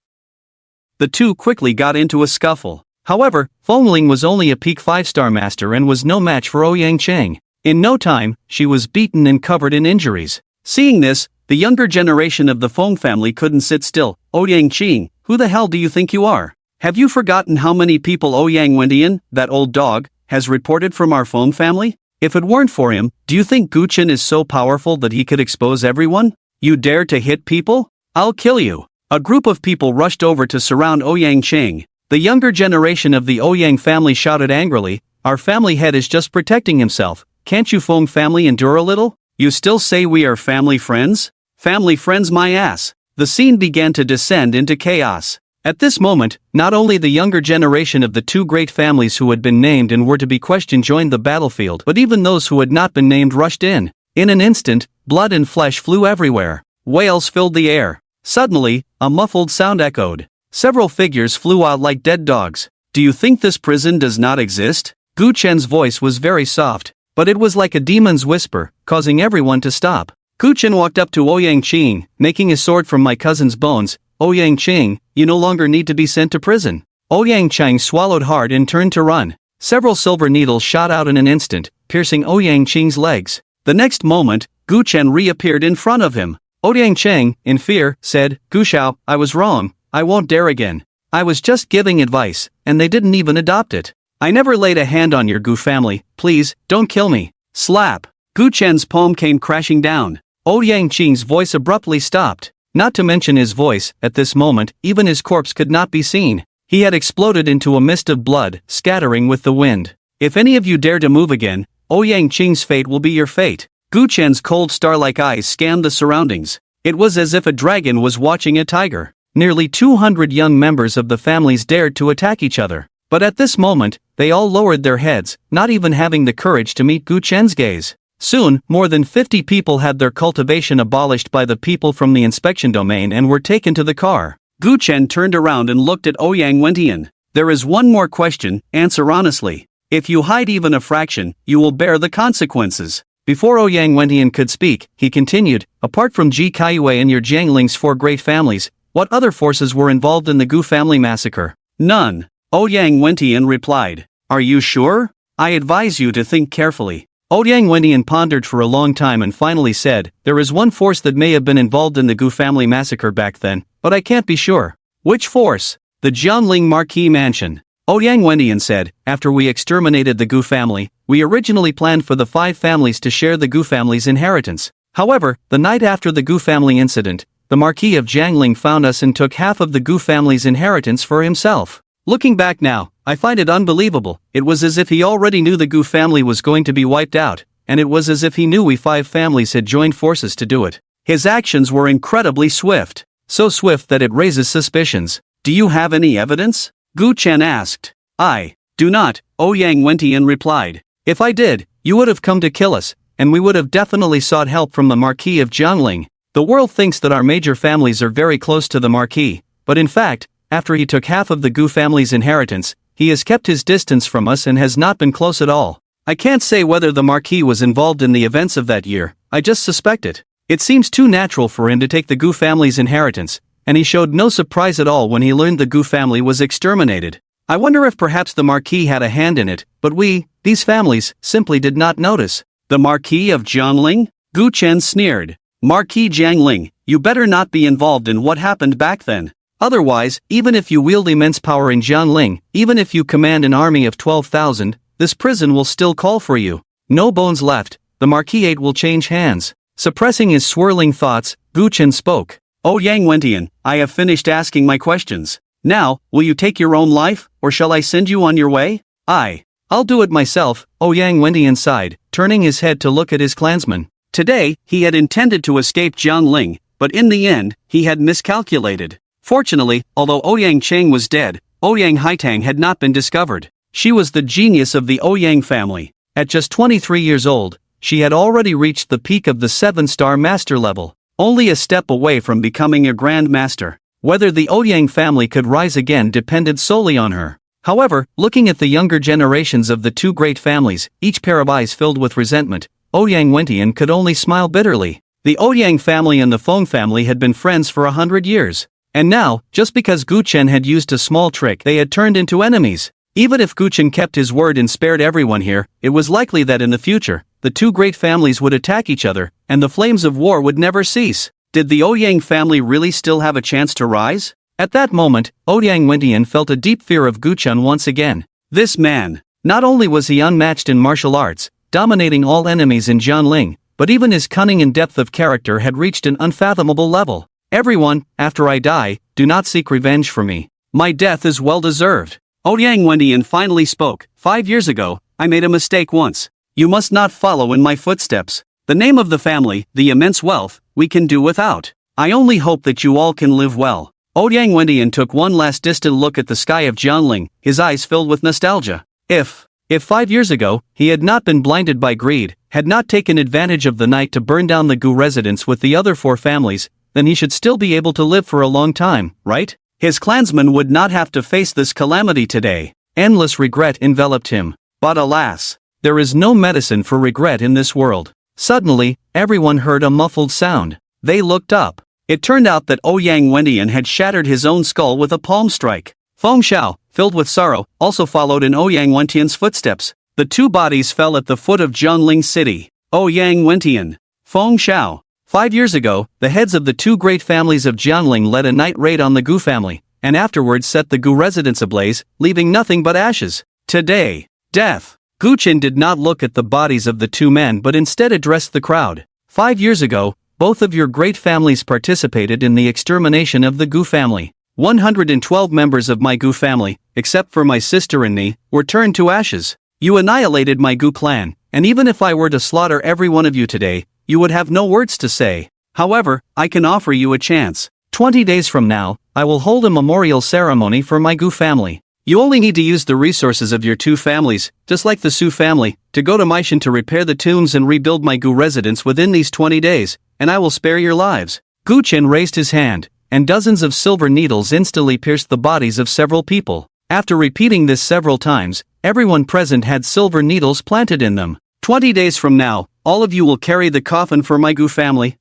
The two quickly got into a scuffle. However, Fengling was only a peak 5-star master and was no match for Ouyang Qing. In no time, she was beaten and covered in injuries. Seeing this, the younger generation of the Feng family couldn't sit still. "Ouyang Qing, who the hell do you think you are? Have you forgotten how many people Ouyang Wentian, that old dog, has reported from our Feng family? If it weren't for him, do you think Gu Chen is so powerful that he could expose everyone? You dare to hit people? I'll kill you." A group of people rushed over to surround Ouyang Qing. The younger generation of the Ouyang family shouted angrily, "Our family head is just protecting himself. Can't you Feng family endure a little? You still say we are family friends? Family friends my ass." The scene began to descend into chaos. At this moment, not only the younger generation of the two great families who had been named and were to be questioned joined the battlefield, but even those who had not been named rushed in. In an instant, blood and flesh flew everywhere. Wails filled the air. Suddenly, a muffled sound echoed. Several figures flew out like dead dogs. "Do you think this prison does not exist?" Gu Chen's voice was very soft, but it was like a demon's whisper, causing everyone to stop. Gu Chen walked up to Ouyang Qing, "Making a sword from my cousin's bones. Ouyang Qing, you no longer need to be sent to prison." Ouyang Qing swallowed hard and turned to run. Several silver needles shot out in an instant, piercing Ouyang Qing's legs. The next moment, Gu Chen reappeared in front of him. Ouyang Qing, in fear, said, "Gu Xiao, I was wrong. I won't dare again. I was just giving advice, and they didn't even adopt it. I never laid a hand on your Gu family. Please, don't kill me." Slap! Gu Chen's palm came crashing down. Ouyang Qing's voice abruptly stopped. Not to mention his voice, at this moment, even his corpse could not be seen. He had exploded into a mist of blood, scattering with the wind. "If any of you dare to move again, Ouyang Qing's fate will be your fate." Gu Chen's cold star-like eyes scanned the surroundings. It was as if a dragon was watching a tiger. Nearly 200 young members of the families dared to attack each other. But at this moment, they all lowered their heads, not even having the courage to meet Gu Chen's gaze. Soon, more than 50 people had their cultivation abolished by the people from the inspection domain and were taken to the car. Gu Chen turned around and looked at Ouyang Wentian. "There is one more question, answer honestly. If you hide even a fraction, you will bear the consequences." Before Ouyang Wentian could speak, he continued, "Apart from Ji Kaiyue and your Jiangling's 4 great families, what other forces were involved in the Gu family massacre?" "None," Ouyang Wentian replied. "Are you sure? I advise you to think carefully." Ouyang Wentian pondered for a long time and finally said, "There is one force that may have been involved in the Gu family massacre back then, but I can't be sure." "Which force?" "The Jianling Marquis Mansion. Ouyang Wendian said, after we exterminated the Gu family, we originally planned for the 5 families to share the Gu family's inheritance. However, the night after the Gu family incident, the Marquis of Jiangling found us and took half of the Gu family's inheritance for himself. Looking back now, I find it unbelievable. It was as if he already knew the Gu family was going to be wiped out, and it was as if he knew we 5 families had joined forces to do it. His actions were incredibly swift. So swift that it raises suspicions. Do you have any evidence? Gu Chen asked. I do not, Ouyang Wendian replied. If I did, you would have come to kill us, and we would have definitely sought help from the Marquis of Jiangling. The world thinks that our major families are very close to the Marquis, but in fact, after he took half of the Gu family's inheritance, he has kept his distance from us and has not been close at all. I can't say whether the Marquis was involved in the events of that year, I just suspect it. It seems too natural for him to take the Gu family's inheritance, and he showed no surprise at all when he learned the Gu family was exterminated. I wonder if perhaps the Marquis had a hand in it, but we, these families, simply did not notice. The Marquis of Jiangling? Gu Chen sneered. Marquis Jiangling, you better not be involved in what happened back then. Otherwise, even if you wield immense power in Jiangling, even if you command an army of 12,000, this prison will still call for you. No bones left, the Marquisate will change hands. Suppressing his swirling thoughts, Gu Chen spoke. Ouyang Wendian, I have finished asking my questions. Now, will you take your own life, or shall I send you on your way? I'll do it myself, Ouyang Wendian sighed, turning his head to look at his clansmen. Today, he had intended to escape Jiangling, but in the end, he had miscalculated. Fortunately, although Ouyang Cheng was dead, Ouyang Haitang had not been discovered. She was the genius of the Ouyang family. At just 23 years old, she had already reached the peak of the 7-star master level, only a step away from becoming a grand master. Whether the Ouyang family could rise again depended solely on her. However, looking at the younger generations of the 2 great families, each pair of eyes filled with resentment, Ouyang Wendian could only smile bitterly. The Ouyang family and the Feng family had been friends for 100 years. And now, just because Gu Chen had used a small trick, they had turned into enemies. Even if Gu Chen kept his word and spared everyone here, it was likely that in the future, the 2 great families would attack each other, and the flames of war would never cease. Did the Ouyang family really still have a chance to rise? At that moment, Ouyang Wendian felt a deep fear of Gu Chen once again. This man, not only was he unmatched in martial arts, dominating all enemies in Jiangling, but even his cunning and depth of character had reached an unfathomable level. Everyone, after I die, do not seek revenge for me. My death is well deserved. Ouyang Wendian finally spoke. 5 years ago, I made a mistake once. You must not follow in my footsteps. The name of the family, the immense wealth, we can do without. I only hope that you all can live well. Ouyang Wendian took one last distant look at the sky of Jiangling, his eyes filled with nostalgia. If 5 years ago, he had not been blinded by greed, had not taken advantage of the night to burn down the Gu residence with the other 4 families, then he should still be able to live for a long time, right? His clansmen would not have to face this calamity today. Endless regret enveloped him. But alas, there is no medicine for regret in this world. Suddenly, everyone heard a muffled sound. They looked up. It turned out that Ouyang Wendian had shattered his own skull with a palm strike. Feng Xiao, filled with sorrow, also followed in Ouyang Wendian's footsteps. The 2 bodies fell at the foot of Jiangling City. Ouyang Wendian, Feng Xiao. 5 years ago, the heads of the 2 great families of Jiangling led a night raid on the Gu family, and afterwards set the Gu residence ablaze, leaving nothing but ashes. Today, death. Gu Chen did not look at the bodies of the 2 men but instead addressed the crowd. 5 years ago, both of your great families participated in the extermination of the Gu family. 112 members of my Gu family, except for my sister and me, were turned to ashes. You annihilated my Gu clan, and even if I were to slaughter every one of you today, you would have no words to say. However, I can offer you a chance. 20 days from now, I will hold a memorial ceremony for my Gu family. You only need to use the resources of your 2 families, just like the Su family, to go to Maishan to repair the tombs and rebuild my Gu residence within these 20 days, and I will spare your lives. Gu Chen raised his hand, and dozens of silver needles instantly pierced the bodies of several people. After repeating this several times, everyone present had silver needles planted in them. 20 days from now, all of you will carry the coffin for my Gu family.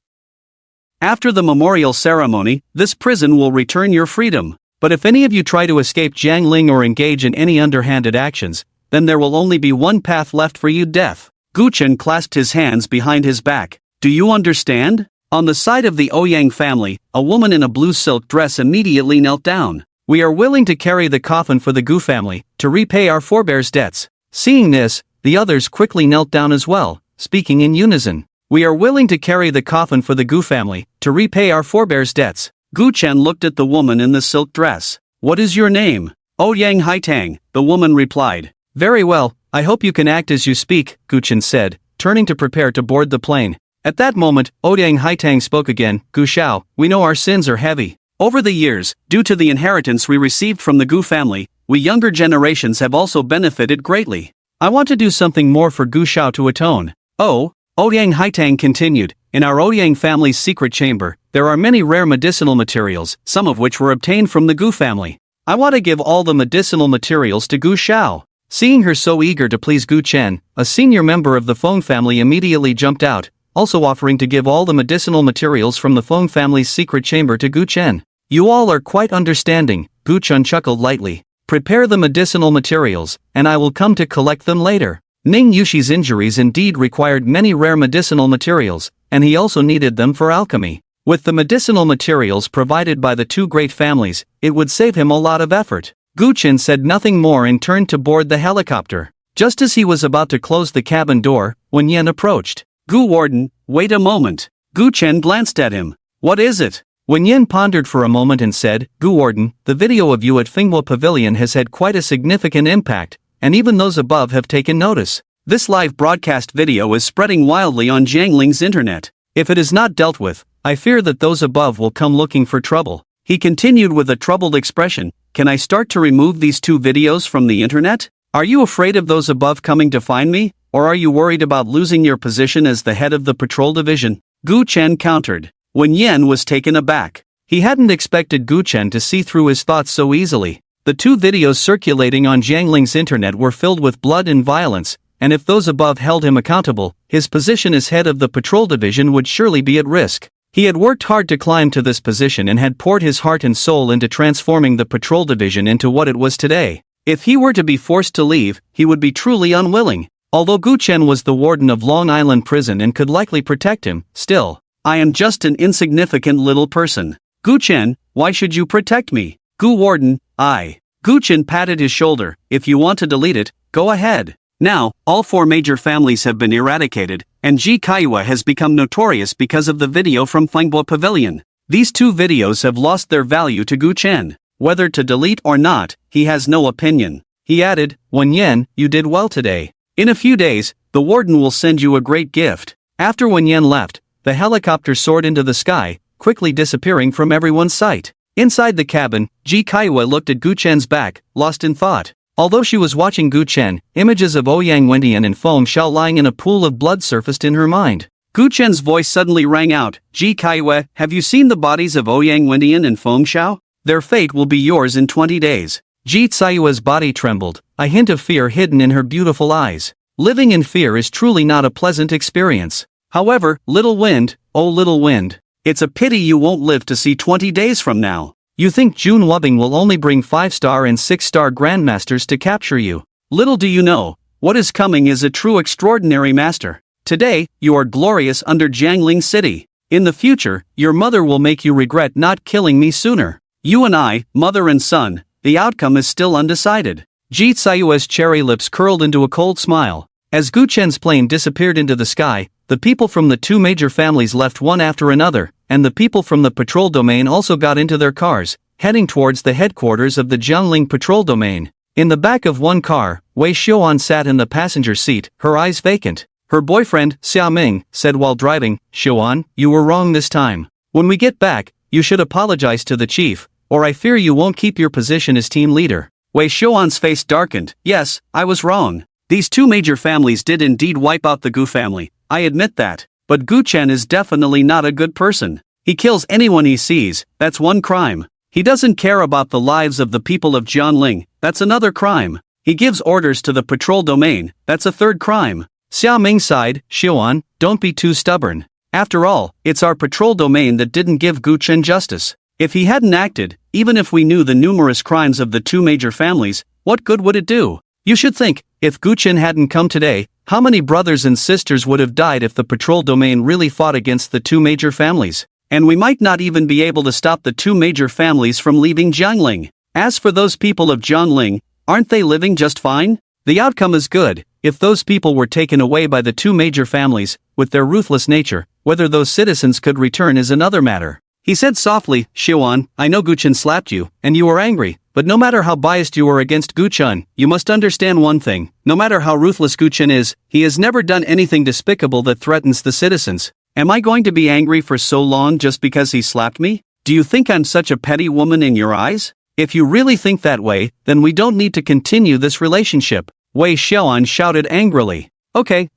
After the memorial ceremony, this prison will return your freedom. But if any of you try to escape Jiangling or engage in any underhanded actions, then there will only be one path left for you: death. Gu Chen clasped his hands behind his back. Do you understand? On the side of the Ouyang family, a woman in a blue silk dress immediately knelt down. We are willing to carry the coffin for the Gu family, to repay our forebears' debts. Seeing this, the others quickly knelt down as well, speaking in unison. We are willing to carry the coffin for the Gu family, to repay our forebears' debts. Gu Chen looked at the woman in the silk dress. What is your name? Ouyang Haitang, the woman replied. Very well, I hope you can act as you speak, Gu Chen said, turning to prepare to board the plane. At that moment, Ouyang Haitang spoke again. Gu Xiao, we know our sins are heavy. Over the years, due to the inheritance we received from the Gu family, we younger generations have also benefited greatly. I want to do something more for Gu Xiao to atone. Oh, Ouyang Haitang continued, in our Ouyang family's secret chamber, there are many rare medicinal materials, some of which were obtained from the Gu family. I want to give all the medicinal materials to Gu Xiao. Seeing her so eager to please Gu Chen, a senior member of the Feng family immediately jumped out, also offering to give all the medicinal materials from the Feng family's secret chamber to Gu Chen. You all are quite understanding, Gu Chen chuckled lightly. Prepare the medicinal materials, and I will come to collect them later. Ning Yushi's injuries indeed required many rare medicinal materials, and he also needed them for alchemy. With the medicinal materials provided by the two great families, it would save him a lot of effort. Gu Chen said nothing more and turned to board the helicopter. Just as he was about to close the cabin door, Wen Yan approached. Gu Warden, wait a moment. Gu Chen glanced at him. What is it? Wen Yan pondered for a moment and said, Gu Warden, the video of you at Finghua Pavilion has had quite a significant impact, and even those above have taken notice. This live broadcast video is spreading wildly on Jiangling's internet. If it is not dealt with, I fear that those above will come looking for trouble. He continued with a troubled expression. Can I start to remove these two videos from the internet? Are you afraid of those above coming to find me, or are you worried about losing your position as the head of the patrol division? Gu Chen countered. Wen Yan was taken aback. He hadn't expected Gu Chen to see through his thoughts so easily. The two videos circulating on Jiangling's internet were filled with blood and violence, and if those above held him accountable, his position as head of the patrol division would surely be at risk. He had worked hard to climb to this position and had poured his heart and soul into transforming the patrol division into what it was today. If he were to be forced to leave, he would be truly unwilling. Although Gu Chen was the warden of Long Island Prison and could likely protect him, still, I am just an insignificant little person. Gu Chen, why should you protect me? Gu Warden, Gu Chen patted his shoulder. If you want to delete it, go ahead. Now, all four major families have been eradicated, and Ji Kaiwa has become notorious because of the video from Finghua Pavilion. These two videos have lost their value to Gu Chen. Whether to delete or not, he has no opinion. He added, Wen Yan, you did well today. In a few days, the warden will send you a great gift. After Wen Yan left, the helicopter soared into the sky, quickly disappearing from everyone's sight. Inside the cabin, Ji Kaiwa looked at Gu Chen's back, lost in thought. Although she was watching Gu Chen, images of Ouyang Wendian and Feng Xiao lying in a pool of blood surfaced in her mind. Gu Chen's voice suddenly rang out. Ji Kaiwa, have you seen the bodies of Ouyang Wendian and Feng Xiao? Their fate will be yours in 20 days. Ji Tsayua's body trembled, a hint of fear hidden in her beautiful eyes. Living in fear is truly not a pleasant experience. However, little wind, oh little wind, it's a pity you won't live to see 20 days from now. You think Jun Wubbing will only bring 5-star and 6-star grandmasters to capture you. Little do you know, what is coming is a true extraordinary master. Today, you are glorious under Jiangling City. In the future, your mother will make you regret not killing me sooner. You and I, mother and son, the outcome is still undecided. Ji Tsayua's cherry lips curled into a cold smile. As Gu Chen's plane disappeared into the sky, the people from the two major families left one after another, and the people from the patrol domain also got into their cars, heading towards the headquarters of the Jiangling patrol domain. In the back of one car, Wei Xiuan sat in the passenger seat, her eyes vacant. Her boyfriend, Xia Ming, said while driving, Xiuan, you were wrong this time. When we get back, you should apologize to the chief, or I fear you won't keep your position as team leader. Wei Xiuan's face darkened. Yes, I was wrong. These two major families did indeed wipe out the Gu family, I admit that. But Gu Chen is definitely not a good person. He kills anyone he sees, that's one crime. He doesn't care about the lives of the people of Jiangling, that's another crime. He gives orders to the patrol domain, that's a third crime. Xia Ming sighed, Xiuan, don't be too stubborn. After all, it's our patrol domain that didn't give Gu Chen justice. If he hadn't acted, even if we knew the numerous crimes of the two major families, what good would it do? You should think, if Gu Chen hadn't come today, how many brothers and sisters would have died if the patrol domain really fought against the two major families? And we might not even be able to stop the two major families from leaving Jiangling. As for those people of Jiangling, aren't they living just fine? The outcome is good. If those people were taken away by the two major families, with their ruthless nature, whether those citizens could return is another matter. He said softly, Xiuan, I know Guchen slapped you, and you were angry, but no matter how biased you are against Guchen, you must understand one thing, no matter how ruthless Guchen is, he has never done anything despicable that threatens the citizens. Am I going to be angry for so long just because he slapped me? Do you think I'm such a petty woman in your eyes? If you really think that way, then we don't need to continue this relationship. Wei Xiaoan shouted angrily. Okay,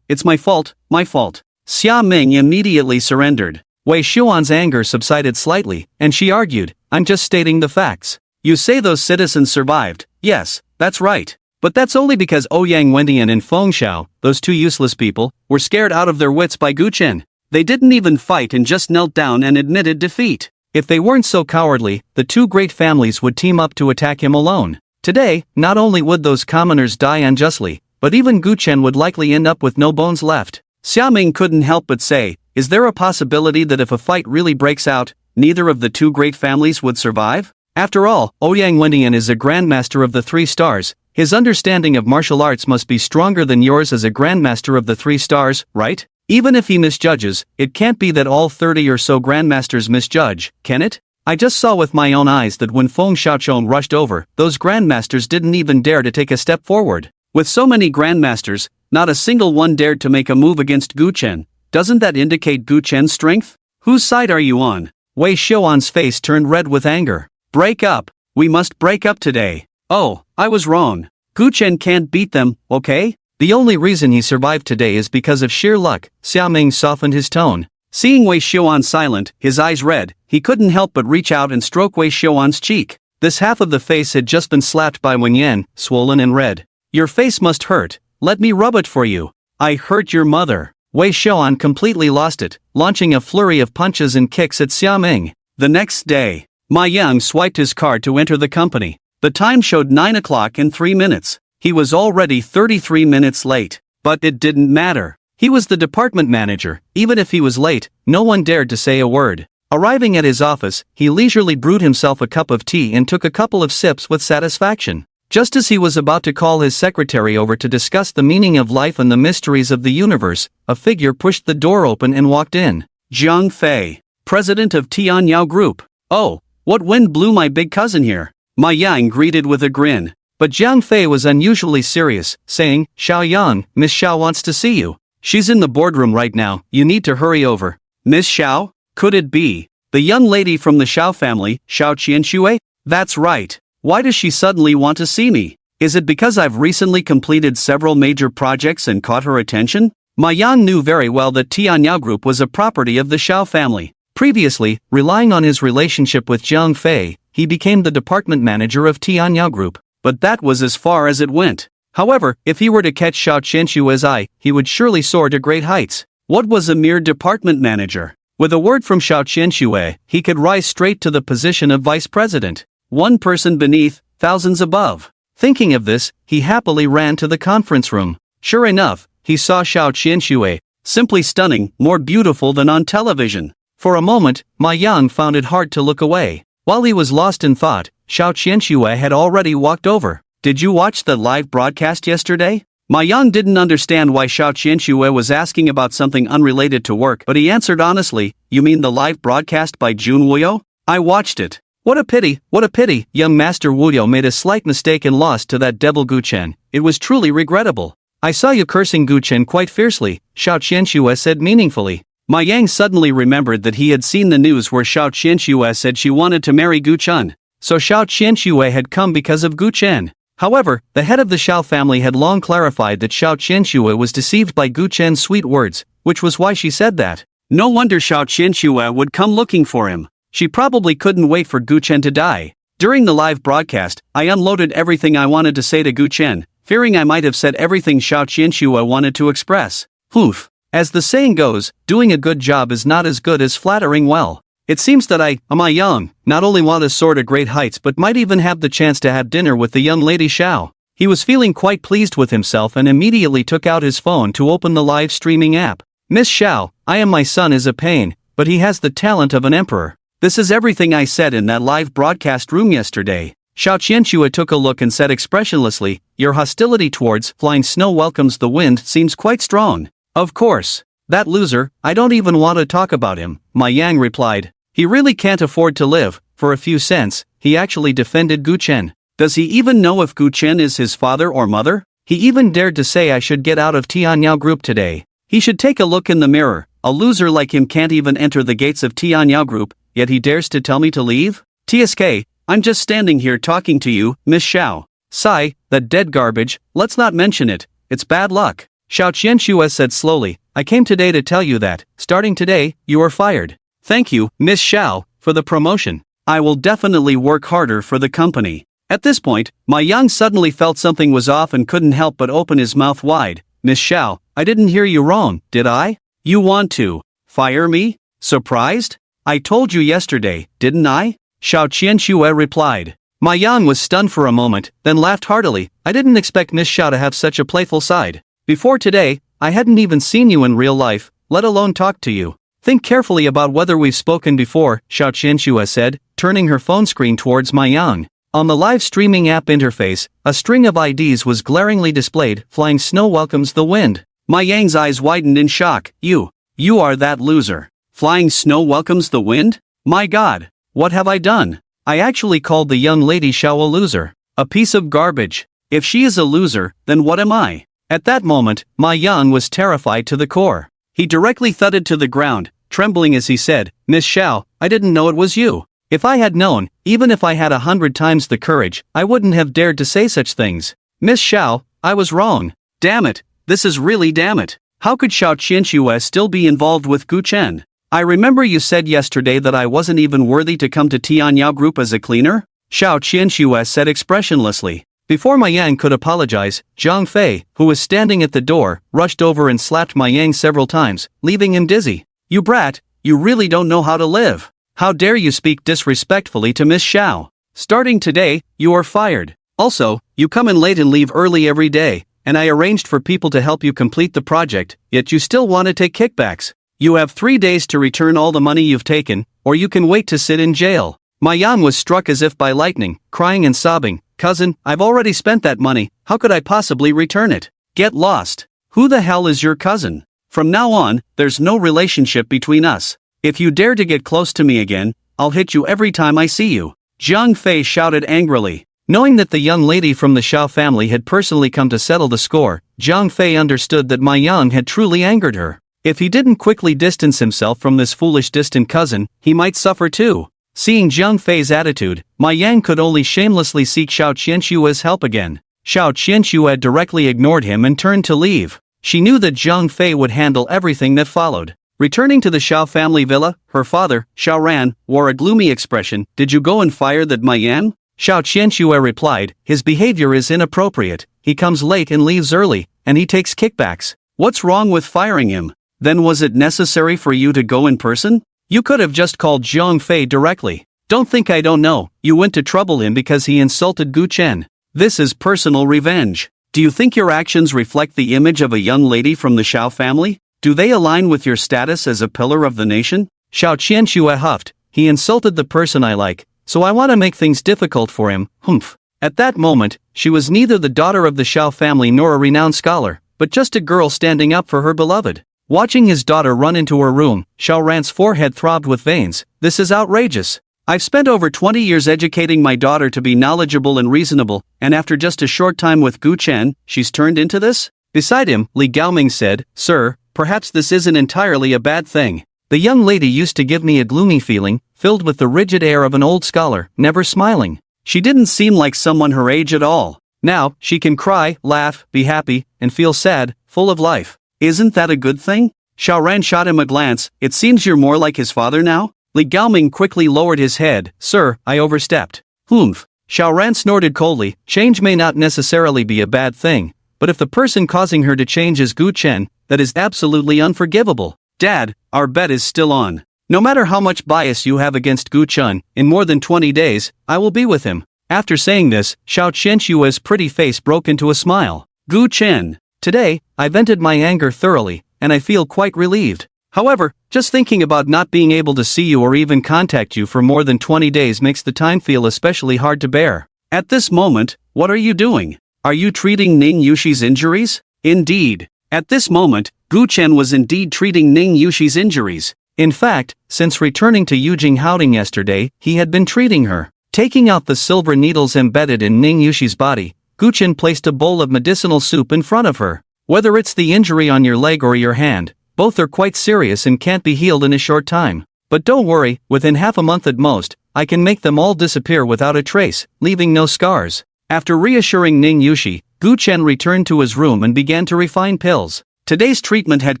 it's my fault. Xia Ming immediately surrendered. Wei Xiaoan's anger subsided slightly, and she argued, I'm just stating the facts. You say those citizens survived, yes, that's right. But that's only because Ouyang Wendian and Feng Xiao, those two useless people, were scared out of their wits by Guchen. They didn't even fight and just knelt down and admitted defeat. If they weren't so cowardly, the two great families would team up to attack him alone. Today, not only would those commoners die unjustly, but even Guchen would likely end up with no bones left. Xiaoming couldn't help but say, is there a possibility that if a fight really breaks out, neither of the two great families would survive? After all, Ouyang Wendian is a grandmaster of the 3 stars, his understanding of martial arts must be stronger than yours as a grandmaster of the 3 stars, right? Even if he misjudges, it can't be that all 30 or so grandmasters misjudge, can it? I just saw with my own eyes that when Feng Xiaochong rushed over, those grandmasters didn't even dare to take a step forward. With so many grandmasters, not a single one dared to make a move against Guchen. Doesn't that indicate Guchen's strength? Whose side are you on? Wei Xiaoan's face turned red with anger. Break up. We must break up today. Oh, I was wrong. Guchen can't beat them, okay? The only reason he survived today is because of sheer luck. Xiaoming softened his tone. Seeing Wei Xiaoan silent, his eyes red, he couldn't help but reach out and stroke Wei Xiaoan's cheek. This half of the face had just been slapped by Wen Yan, swollen and red. Your face must hurt. Let me rub it for you. I hurt your mother. Wei Xiaoan completely lost it, launching a flurry of punches and kicks at Xiaoming. The next day, Ma Yang swiped his card to enter the company. The time showed 9 o'clock and 3 minutes. He was already 33 minutes late. But it didn't matter. He was the department manager. Even if he was late, no one dared to say a word. Arriving at his office, he leisurely brewed himself a cup of tea and took a couple of sips with satisfaction. Just as he was about to call his secretary over to discuss the meaning of life and the mysteries of the universe, a figure pushed the door open and walked in. Zhang Fei, president of Tianyao Group. Oh, what wind blew my big cousin here? Ma Yang greeted with a grin. But Zhang Fei was unusually serious, saying, Xiao Yang, Miss Xiao wants to see you. She's in the boardroom right now, you need to hurry over. Miss Xiao? Could it be the young lady from the Xiao family, Xiao Qianxue? That's right. Why does she suddenly want to see me? Is it because I've recently completed several major projects and caught her attention? Ma Yang knew very well that Tianyao Group was a property of the Xiao family. Previously, relying on his relationship with Zhang Fei, he became the department manager of Tianyao Group. But that was as far as it went. However, if he were to catch Xiao Qianshue's eye, he would surely soar to great heights. What was a mere department manager? With a word from Xiao Qianxue, he could rise straight to the position of vice president. One person beneath, thousands above. Thinking of this, he happily ran to the conference room. Sure enough, he saw Xiao Qianxue, simply stunning, more beautiful than on television. For a moment, Ma Yang found it hard to look away. While he was lost in thought, Xiao Qianxue had already walked over. Did you watch the live broadcast yesterday? Ma Yang didn't understand why Xiao Qianxue was asking about something unrelated to work, but he answered honestly, you mean the live broadcast by Jun Wuyo? I watched it. What a pity, young Master Wuyo made a slight mistake and lost to that devil Guchen. It was truly regrettable. I saw you cursing Guchen quite fiercely, Xiao Qianxue said meaningfully. Ma Yang suddenly remembered that he had seen the news where Xiao Qianxue said she wanted to marry Guchen. So Xiao Qianxue had come because of Guchen. However, the head of the Xiao family had long clarified that Xiao Qianxue was deceived by Guchen's sweet words, which was why she said that. No wonder Xiao Qianxue would come looking for him. She probably couldn't wait for Guchen to die. During the live broadcast, I unloaded everything I wanted to say to Guchen, fearing I might have said everything Xiao Qianxue wanted to express. Oof. As the saying goes, doing a good job is not as good as flattering well. It seems that I, Ma Yang, not only want to soar to great heights but might even have the chance to have dinner with the young lady Xiao. He was feeling quite pleased with himself and immediately took out his phone to open the live streaming app. Miss Xiao, I am my son is a pain, but he has the talent of an emperor. This is everything I said in that live broadcast room yesterday. Xiao Qianxue took a look and said expressionlessly, your hostility towards flying snow welcomes the wind seems quite strong. Of course. That loser, I don't even want to talk about him, Ma Yang replied. He really can't afford to live, for a few cents. He actually defended Gu Chen. Does he even know if Gu Chen is his father or mother? He even dared to say I should get out of Tianyao Group today. He should take a look in the mirror. A loser like him can't even enter the gates of Tianyao Group, yet he dares to tell me to leave? TSK, I'm just standing here talking to you, Miss Xiao. Sigh, that dead garbage, let's not mention it, it's bad luck. Xiao Qianxue said slowly, I came today to tell you that, starting today, you are fired. Thank you, Miss Xiao, for the promotion. I will definitely work harder for the company. At this point, Ma Yang suddenly felt something was off and couldn't help but open his mouth wide. Miss Xiao, I didn't hear you wrong, did I? You want to fire me? Surprised? I told you yesterday, didn't I? Xiao Qianxue replied. Ma Yang was stunned for a moment, then laughed heartily. I didn't expect Miss Xiao to have such a playful side. Before today, I hadn't even seen you in real life, let alone talk to you. Think carefully about whether we've spoken before, Xiao Qianxue said, turning her phone screen towards Ma Yang. On the live streaming app interface, a string of IDs was glaringly displayed, flying snow welcomes the wind. Ma Yang's eyes widened in shock. You are that loser. Flying snow welcomes the wind? My god, what have I done? I actually called the young lady Xiao a loser. A piece of garbage. If she is a loser, then what am I? At that moment, Ma Yang was terrified to the core. He directly thudded to the ground, trembling as he said, Miss Xiao, I didn't know it was you. If I had known, even if I had 100 times the courage, I wouldn't have dared to say such things. Miss Xiao, I was wrong. Damn it, this is really damn it. How could Xiao Qianxue still be involved with Gu Chen? I remember you said yesterday that I wasn't even worthy to come to Tianyao Group as a cleaner? Xiao Qianxue said expressionlessly. Before Ma Yang could apologize, Zhang Fei, who was standing at the door, rushed over and slapped Ma Yang several times, leaving him dizzy. You brat, you really don't know how to live. How dare you speak disrespectfully to Miss Xiao? Starting today, you are fired. Also, you come in late and leave early every day, and I arranged for people to help you complete the project, yet you still want to take kickbacks. You have 3 days to return all the money you've taken, or you can wait to sit in jail. Ma Yang was struck as if by lightning, crying and sobbing. Cousin, I've already spent that money, how could I possibly return it? Get lost. Who the hell is your cousin? From now on, there's no relationship between us. If you dare to get close to me again, I'll hit you every time I see you. Zhang Fei shouted angrily. Knowing that the young lady from the Xiao family had personally come to settle the score, Zhang Fei understood that Ma Yang had truly angered her. If he didn't quickly distance himself from this foolish distant cousin, he might suffer too. Seeing Zhang Fei's attitude, Ma Yang could only shamelessly seek Xiao Qianxue's help again. Xiao Qianxue directly ignored him and turned to leave. She knew that Zhang Fei would handle everything that followed. Returning to the Xiao family villa, her father, Xiao Ran, wore a gloomy expression. Did you go and fire that Ma Yang? Xiao Qianxue replied, his behavior is inappropriate, he comes late and leaves early, and he takes kickbacks. What's wrong with firing him? Then was it necessary for you to go in person? You could have just called Zhang Fei directly. Don't think I don't know, you went to trouble him because he insulted Gu Chen. This is personal revenge. Do you think your actions reflect the image of a young lady from the Xiao family? Do they align with your status as a pillar of the nation? Xiao Qianxue huffed, he insulted the person I like, so I want to make things difficult for him, humph. At that moment, she was neither the daughter of the Xiao family nor a renowned scholar, but just a girl standing up for her beloved. Watching his daughter run into her room, Xiao Ran's forehead throbbed with veins. This is outrageous. I've spent over 20 years educating my daughter to be knowledgeable and reasonable, and after just a short time with Gu Chen, she's turned into this? Beside him, Li Gaoming said, Sir, perhaps this isn't entirely a bad thing. The young lady used to give me a gloomy feeling, filled with the rigid air of an old scholar, never smiling. She didn't seem like someone her age at all. Now, she can cry, laugh, be happy, and feel sad, full of life. Isn't that a good thing? Xiao Ran shot him a glance. It seems you're more like his father now? Li Gaoming quickly lowered his head. Sir, I overstepped. Humph. Xiao Ran snorted coldly. Change may not necessarily be a bad thing, but if the person causing her to change is Gu Chen, that is absolutely unforgivable. Dad, our bet is still on. No matter how much bias you have against Gu Chen, in more than 20 days, I will be with him. After saying this, Xiao Qianxue's pretty face broke into a smile. Gu Chen. Today, I vented my anger thoroughly, and I feel quite relieved. However, just thinking about not being able to see you or even contact you for more than 20 days makes the time feel especially hard to bear. At this moment, what are you doing? Are you treating Ning Yushi's injuries? Indeed. At this moment, Gu Chen was indeed treating Ning Yushi's injuries. In fact, since returning to Yujing Haoding yesterday, he had been treating her. Taking out the silver needles embedded in Ning Yushi's body, Gu Chen placed a bowl of medicinal soup in front of her. Whether it's the injury on your leg or your hand, both are quite serious and can't be healed in a short time. But don't worry, within half a month at most, I can make them all disappear without a trace, leaving no scars. After reassuring Ning Yushi, Gu Chen returned to his room and began to refine pills. Today's treatment had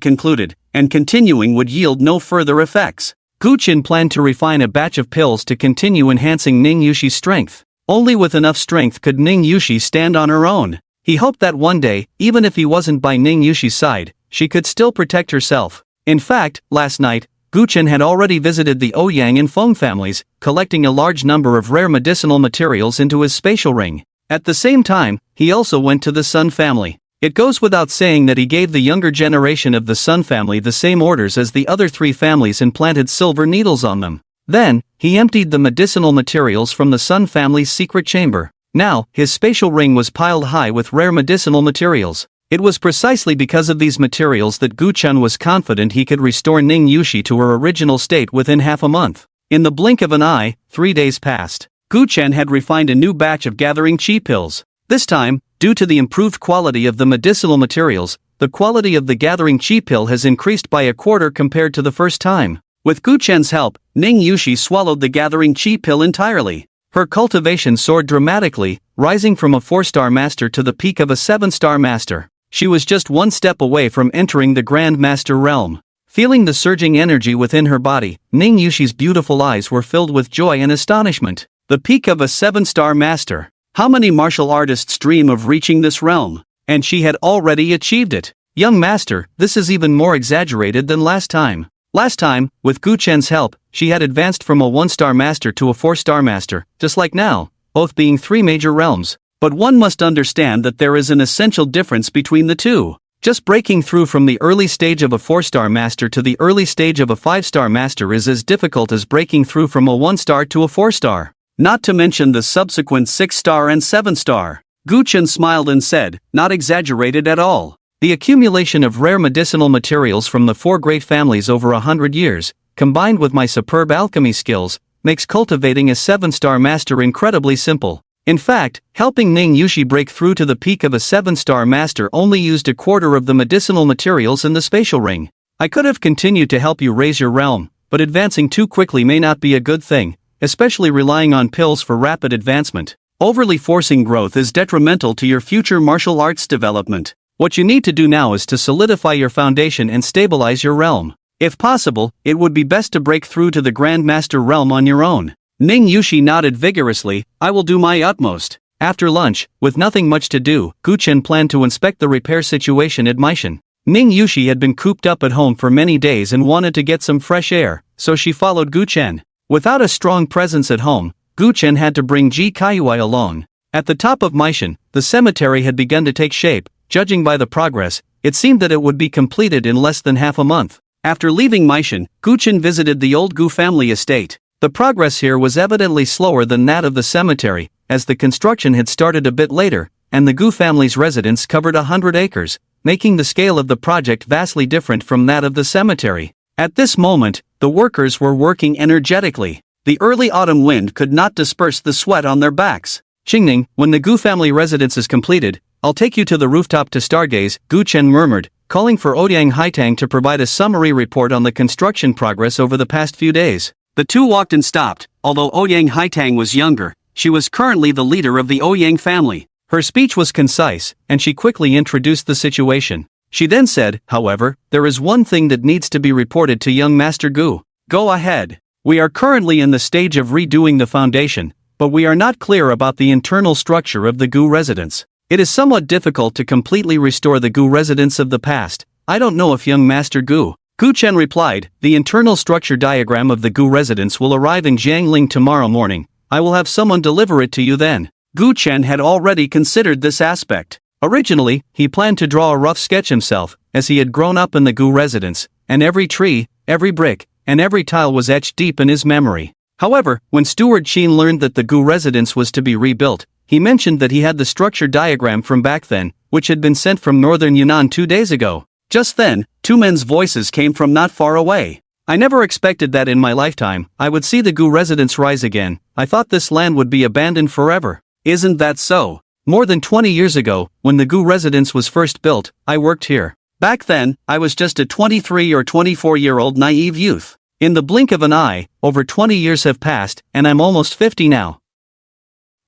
concluded, and continuing would yield no further effects. Gu Chen planned to refine a batch of pills to continue enhancing Ning Yushi's strength. Only with enough strength could Ning Yushi stand on her own. He hoped that one day, even if he wasn't by Ning Yushi's side, she could still protect herself. In fact, last night, Gu Chen had already visited the Ouyang and Feng families, collecting a large number of rare medicinal materials into his spatial ring. At the same time, he also went to the Sun family. It goes without saying that he gave the younger generation of the Sun family the same orders as the other three families and planted silver needles on them. Then, he emptied the medicinal materials from the Sun family's secret chamber. Now, his spatial ring was piled high with rare medicinal materials. It was precisely because of these materials that Gu Chen was confident he could restore Ning Yushi to her original state within half a month. In the blink of an eye, 3 days passed. Gu Chen had refined a new batch of gathering chi pills. This time, due to the improved quality of the medicinal materials, the quality of the gathering chi pill has increased by a quarter compared to the first time. With Gu Chen's help, Ning Yushi swallowed the gathering chi pill entirely. Her cultivation soared dramatically, rising from a 4-star master to the peak of a 7-star master. She was just one step away from entering the Grand Master realm. Feeling the surging energy within her body, Ning Yushi's beautiful eyes were filled with joy and astonishment. The peak of a 7-star master. How many martial artists dream of reaching this realm? And she had already achieved it. Young master, this is even more exaggerated than last time. Last time, with Gu Chen's help, she had advanced from a 1-star master to a 4-star master, just like now, both being 3 major realms. But one must understand that there is an essential difference between the two. Just breaking through from the early stage of a 4-star master to the early stage of a 5-star master is as difficult as breaking through from a 1-star to a 4-star. Not to mention the subsequent 6-star and 7-star. Gu Chen smiled and said, not exaggerated at all. The accumulation of rare medicinal materials from the 4 great families over 100 years, combined with my superb alchemy skills, makes cultivating a 7-star master incredibly simple. In fact, helping Ning Yushi break through to the peak of a 7-star master only used a quarter of the medicinal materials in the spatial ring. I could have continued to help you raise your realm, but advancing too quickly may not be a good thing, especially relying on pills for rapid advancement. Overly forcing growth is detrimental to your future martial arts development. What you need to do now is to solidify your foundation and stabilize your realm. If possible, it would be best to break through to the Grand Master realm on your own. Ning Yushi nodded vigorously, I will do my utmost. After lunch, with nothing much to do, Gu Chen planned to inspect the repair situation at Meishan. Ning Yushi had been cooped up at home for many days and wanted to get some fresh air, so she followed Gu Chen. Without a strong presence at home, Gu Chen had to bring Ji Kaiyuai along. At the top of Meishan, the cemetery had begun to take shape. Judging by the progress, it seemed that it would be completed in less than half a month. After leaving Meishan, Gu Chen visited the old Gu family estate. The progress here was evidently slower than that of the cemetery, as the construction had started a bit later, and the Gu family's residence covered 100 acres, making the scale of the project vastly different from that of the cemetery. At this moment, the workers were working energetically. The early autumn wind could not disperse the sweat on their backs. Qingning, when the Gu family residence is completed, I'll take you to the rooftop to stargaze, Gu Chen murmured, calling for Ouyang Haitang to provide a summary report on the construction progress over the past few days. The two walked and stopped. Although Ouyang Haitang was younger, she was currently the leader of the Ouyang family. Her speech was concise, and she quickly introduced the situation. She then said, however, there is one thing that needs to be reported to young Master Gu. Go ahead. We are currently in the stage of redoing the foundation, but we are not clear about the internal structure of the Gu residence. It is somewhat difficult to completely restore the Gu residence of the past. I don't know if young Master Gu. Gu Chen replied, the internal structure diagram of the Gu residence will arrive in Jiangling tomorrow morning. I will have someone deliver it to you then. Gu Chen had already considered this aspect. Originally, he planned to draw a rough sketch himself, as he had grown up in the Gu residence, and every tree, every brick, and every tile was etched deep in his memory. However, when Steward Qin learned that the Gu residence was to be rebuilt, He mentioned that he had the structure diagram from back then, which had been sent from northern Yunnan 2 days ago. Just then, two men's voices came from not far away. I never expected that in my lifetime I would see the Gu residence rise again. I thought this land would be abandoned forever. Isn't that so? More than 20 years ago, when the Gu residence was first built, I worked here. Back then, I was just a 23 or 24-year-old naive youth. In the blink of an eye, over 20 years have passed, and I'm almost 50 now.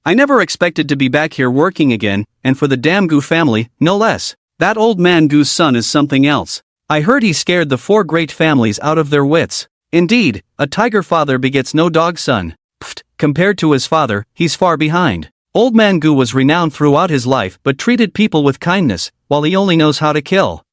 I never expected to be back here working again, and for the damn Gu family, no less. That old man Gu's son is something else. I heard he scared the 4 great families out of their wits. Indeed, a tiger father begets no dog son. Pfft, compared to his father, he's far behind. Old man Gu was renowned throughout his life but treated people with kindness, while he only knows how to kill.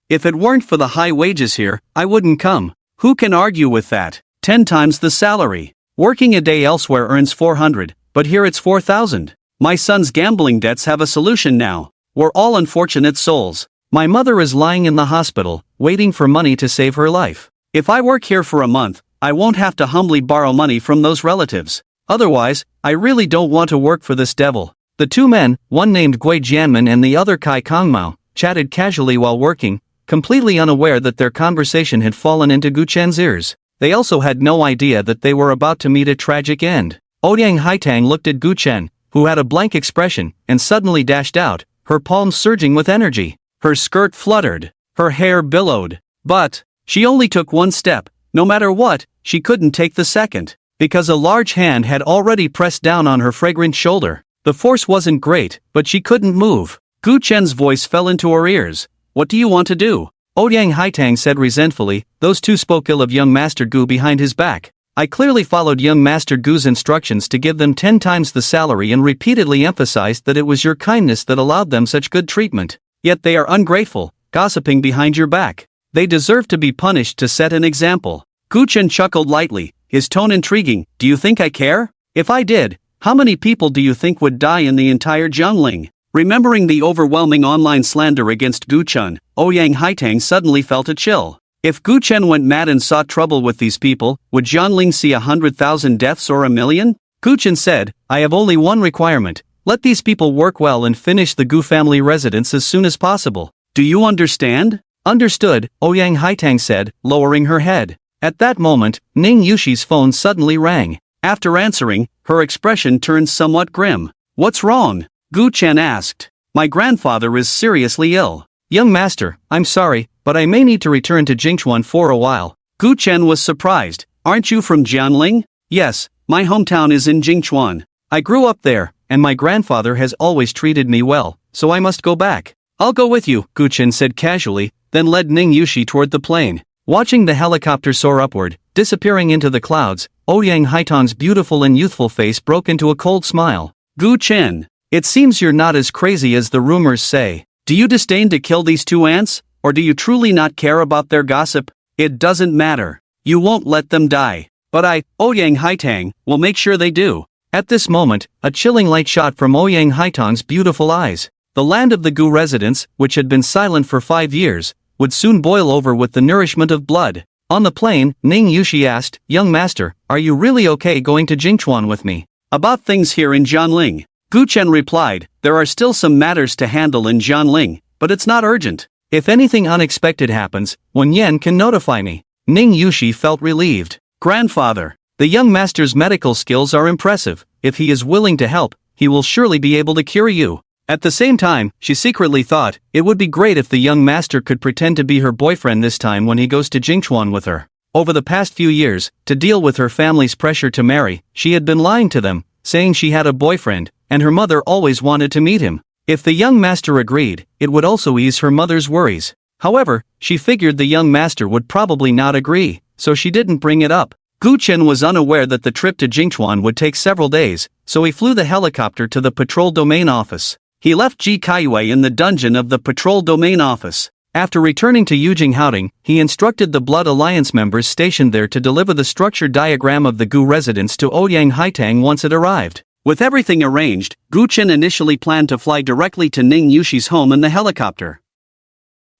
If it weren't for the high wages here, I wouldn't come. Who can argue with that? 10 times the salary. Working a day elsewhere earns 400, but here it's 4,000. My son's gambling debts have a solution now. We're all unfortunate souls. My mother is lying in the hospital, waiting for money to save her life. If I work here for a month, I won't have to humbly borrow money from those relatives. Otherwise, I really don't want to work for this devil. The two men, one named Gui Jianmen and the other Kai Kongmao, chatted casually while working, completely unaware that their conversation had fallen into Gu Chen's ears. They also had no idea that they were about to meet a tragic end. Ouyang Haitang looked at Gu Chen, who had a blank expression, and suddenly dashed out, her palms surging with energy. Her skirt fluttered. Her hair billowed. But she only took one step. No matter what, she couldn't take the second, because a large hand had already pressed down on her fragrant shoulder. The force wasn't great, but she couldn't move. Gu Chen's voice fell into her ears. What do you want to do? Ouyang Haitang said resentfully. Those two spoke ill of young Master Gu behind his back. I clearly followed young Master Gu's instructions to give them 10 times the salary and repeatedly emphasized that it was your kindness that allowed them such good treatment. Yet they are ungrateful, gossiping behind your back. They deserve to be punished to set an example. Gu Chen chuckled lightly, his tone intriguing. Do you think I care? If I did, how many people do you think would die in the entire Jiangling? Remembering the overwhelming online slander against Gu Chen, Ouyang Haitang suddenly felt a chill. If Gu Chen went mad and sought trouble with these people, would Jiangling see 100,000 deaths or 1 million? Gu Chen said, I have only one requirement. Let these people work well and finish the Gu family residence as soon as possible. Do you understand? Understood, Ouyang Haitang said, lowering her head. At that moment, Ning Yushi's phone suddenly rang. After answering, her expression turned somewhat grim. What's wrong? Gu Chen asked. My grandfather is seriously ill. Young master, I'm sorry, but I may need to return to Jingchuan for a while. Gu Chen was surprised. Aren't you from Jiangling? Yes, my hometown is in Jingchuan. I grew up there, and my grandfather has always treated me well, so I must go back. I'll go with you, Gu Chen said casually, then led Ning Yushi toward the plane. Watching the helicopter soar upward, disappearing into the clouds, Ouyang Haitang's beautiful and youthful face broke into a cold smile. Gu Chen, it seems you're not as crazy as the rumors say. Do you disdain to kill these two ants, or do you truly not care about their gossip? It doesn't matter. You won't let them die. But I, Ouyang Haitang, will make sure they do. At this moment, a chilling light shot from Ouyang Haitang's beautiful eyes. The land of the Gu residents, which had been silent for 5 years, would soon boil over with the nourishment of blood. On the plane, Ning Yushi asked, Young master, are you really okay going to Jingchuan with me? About things here in Jiangling. Gu Chen replied, there are still some matters to handle in Jiangling, but it's not urgent. If anything unexpected happens, Wen Yan can notify me. Ning Yushi felt relieved. Grandfather, the young master's medical skills are impressive. If he is willing to help, he will surely be able to cure you. At the same time, she secretly thought, it would be great if the young master could pretend to be her boyfriend this time when he goes to Jingchuan with her. Over the past few years, to deal with her family's pressure to marry, she had been lying to them, saying she had a boyfriend, and her mother always wanted to meet him. If the young master agreed, it would also ease her mother's worries. However, she figured the young master would probably not agree, so she didn't bring it up. Gu Chen was unaware that the trip to Jingchuan would take several days, so he flew the helicopter to the patrol domain office. He left Ji Kaiyue in the dungeon of the patrol domain office. After returning to Yujing Haoding, he instructed the Blood Alliance members stationed there to deliver the structure diagram of the Gu residence to Ouyang Haitang once it arrived. With everything arranged, Gu Chen initially planned to fly directly to Ning Yushi's home in the helicopter.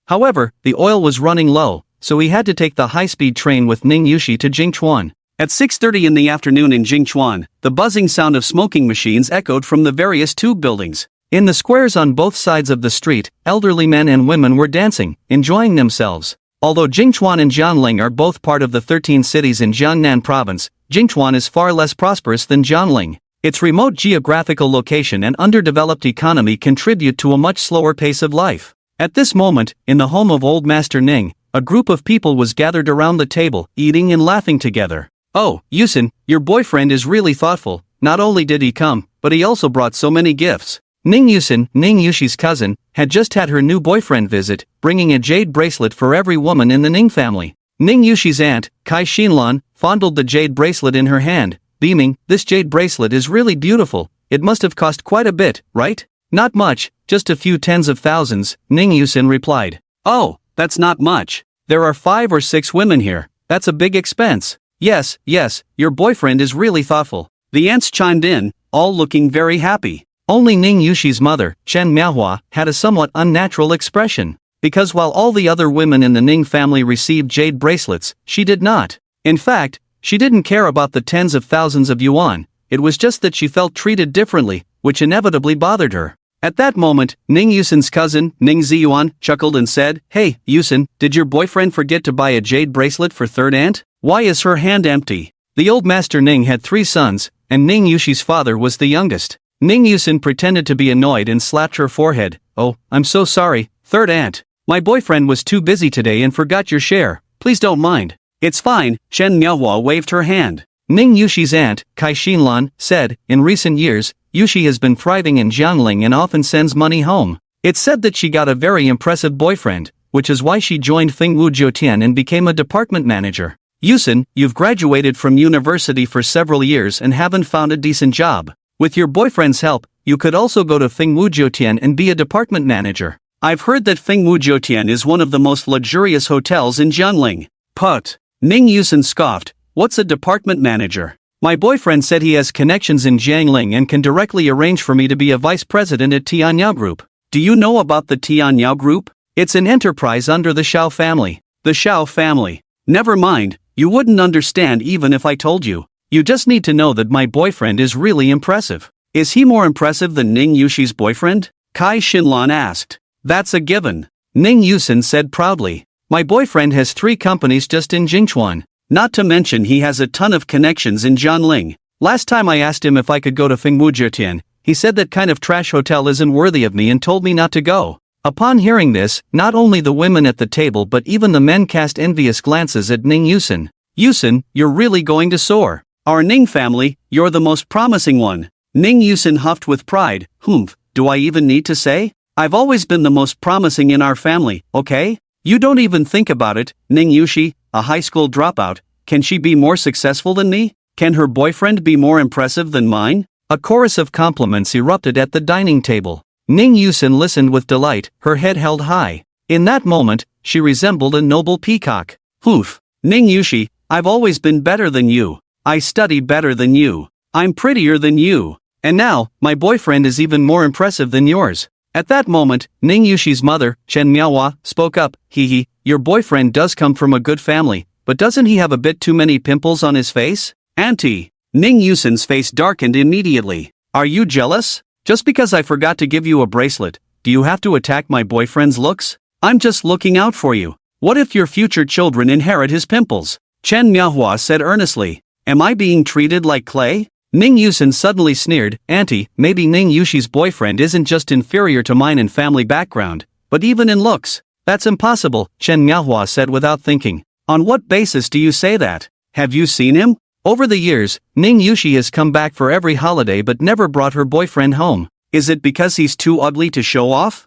However, the oil was running low, so he had to take the high-speed train with Ning Yushi to Jingchuan. At 6:30 in the afternoon in Jingchuan, the buzzing sound of smoking machines echoed from the various tube buildings. In the squares on both sides of the street, elderly men and women were dancing, enjoying themselves. Although Jingchuan and Jianling are both part of the 13 cities in Jiangnan province, Jingchuan is far less prosperous than Jianling. Its remote geographical location and underdeveloped economy contribute to a much slower pace of life. At this moment, in the home of Old Master Ning, a group of people was gathered around the table, eating and laughing together. "Oh, Yusin, your boyfriend is really thoughtful. Not only did he come, but he also brought so many gifts." Ning Yusin, Ning Yushi's cousin, had just had her new boyfriend visit, bringing a jade bracelet for every woman in the Ning family. Ning Yushi's aunt, Kai Xinlan, fondled the jade bracelet in her hand, beaming, "This jade bracelet is really beautiful. It must have cost quite a bit, right?" "Not much, just a few tens of thousands," Ning Yusin replied. "Oh, that's not much. There are 5 or 6 women here. That's a big expense." Yes, your boyfriend is really thoughtful," the aunts chimed in, all looking very happy. Only Ning Yushi's mother, Chen Manhwa, had a somewhat unnatural expression. Because while all the other women in the Ning family received jade bracelets, she did not. In fact, she didn't care about the tens of thousands of yuan, it was just that she felt treated differently, which inevitably bothered her. At that moment, Ning Yusin's cousin, Ning Ziyuan, chuckled and said, "Hey, Yusin, did your boyfriend forget to buy a jade bracelet for third aunt? Why is her hand empty?" The old master Ning had 3 sons, and Ning Yushi's father was the youngest. Ning Yusin pretended to be annoyed and slapped her forehead. "Oh, I'm so sorry, third aunt. My boyfriend was too busy today and forgot your share. Please don't mind." "It's fine," Chen Miaohua waved her hand. Ning Yushi's aunt, Kai Xinlan, said, "In recent years, Yushi has been thriving in Jiangling and often sends money home. It's said that she got a very impressive boyfriend, which is why she joined Fingwu Jiutian and became a department manager. Yusin, you've graduated from university for several years and haven't found a decent job. With your boyfriend's help, you could also go to Fingwu Jiutian and be a department manager. I've heard that Fingwu Jiutian is one of the most luxurious hotels in Jiangling." "Put." Ning Yusin scoffed, "What's a department manager? My boyfriend said he has connections in Jiangling and can directly arrange for me to be a vice president at Tianyao Group." "Do you know about the Tianyao Group? It's an enterprise under the Shao family." "The Shao family. Never mind, you wouldn't understand even if I told you. You just need to know that my boyfriend is really impressive." "Is he more impressive than Ning Yushi's boyfriend?" Kai Xinlan asked. "That's a given," Ning Yusin said proudly. "My boyfriend has 3 companies just in Jingchuan. Not to mention he has a ton of connections in Jiangling. Last time I asked him if I could go to Fingwu Jiutian, he said that kind of trash hotel isn't worthy of me and told me not to go." Upon hearing this, not only the women at the table but even the men cast envious glances at Ning Yusin. "Yusin, you're really going to soar. Our Ning family, you're the most promising one." Ning Yusin huffed with pride. "Humph, do I even need to say? I've always been the most promising in our family, okay? You don't even think about it, Ning Yushi, a high school dropout, can she be more successful than me? Can her boyfriend be more impressive than mine?" A chorus of compliments erupted at the dining table. Ning Yusin listened with delight, her head held high. In that moment, she resembled a noble peacock. "Humph, Ning Yushi, I've always been better than you. I study better than you. I'm prettier than you. And now, my boyfriend is even more impressive than yours." At that moment, Ning Yushi's mother, Chen Miaohua, spoke up. "Hee, your boyfriend does come from a good family, but doesn't he have a bit too many pimples on his face?" "Auntie." Ning Yusin's face darkened immediately. "Are you jealous? Just because I forgot to give you a bracelet, do you have to attack my boyfriend's looks? I'm just looking out for you. What if your future children inherit his pimples?" Chen Miaohua said earnestly. "Am I being treated like clay?" Ning Yusin suddenly sneered. "Auntie, maybe Ning Yushi's boyfriend isn't just inferior to mine in family background, but even in looks." "That's impossible," Chen Miaohua said without thinking. "On what basis do you say that? Have you seen him?" Over the years, Ning Yushi has come back for every holiday but never brought her boyfriend home. Is it because he's too ugly to show off?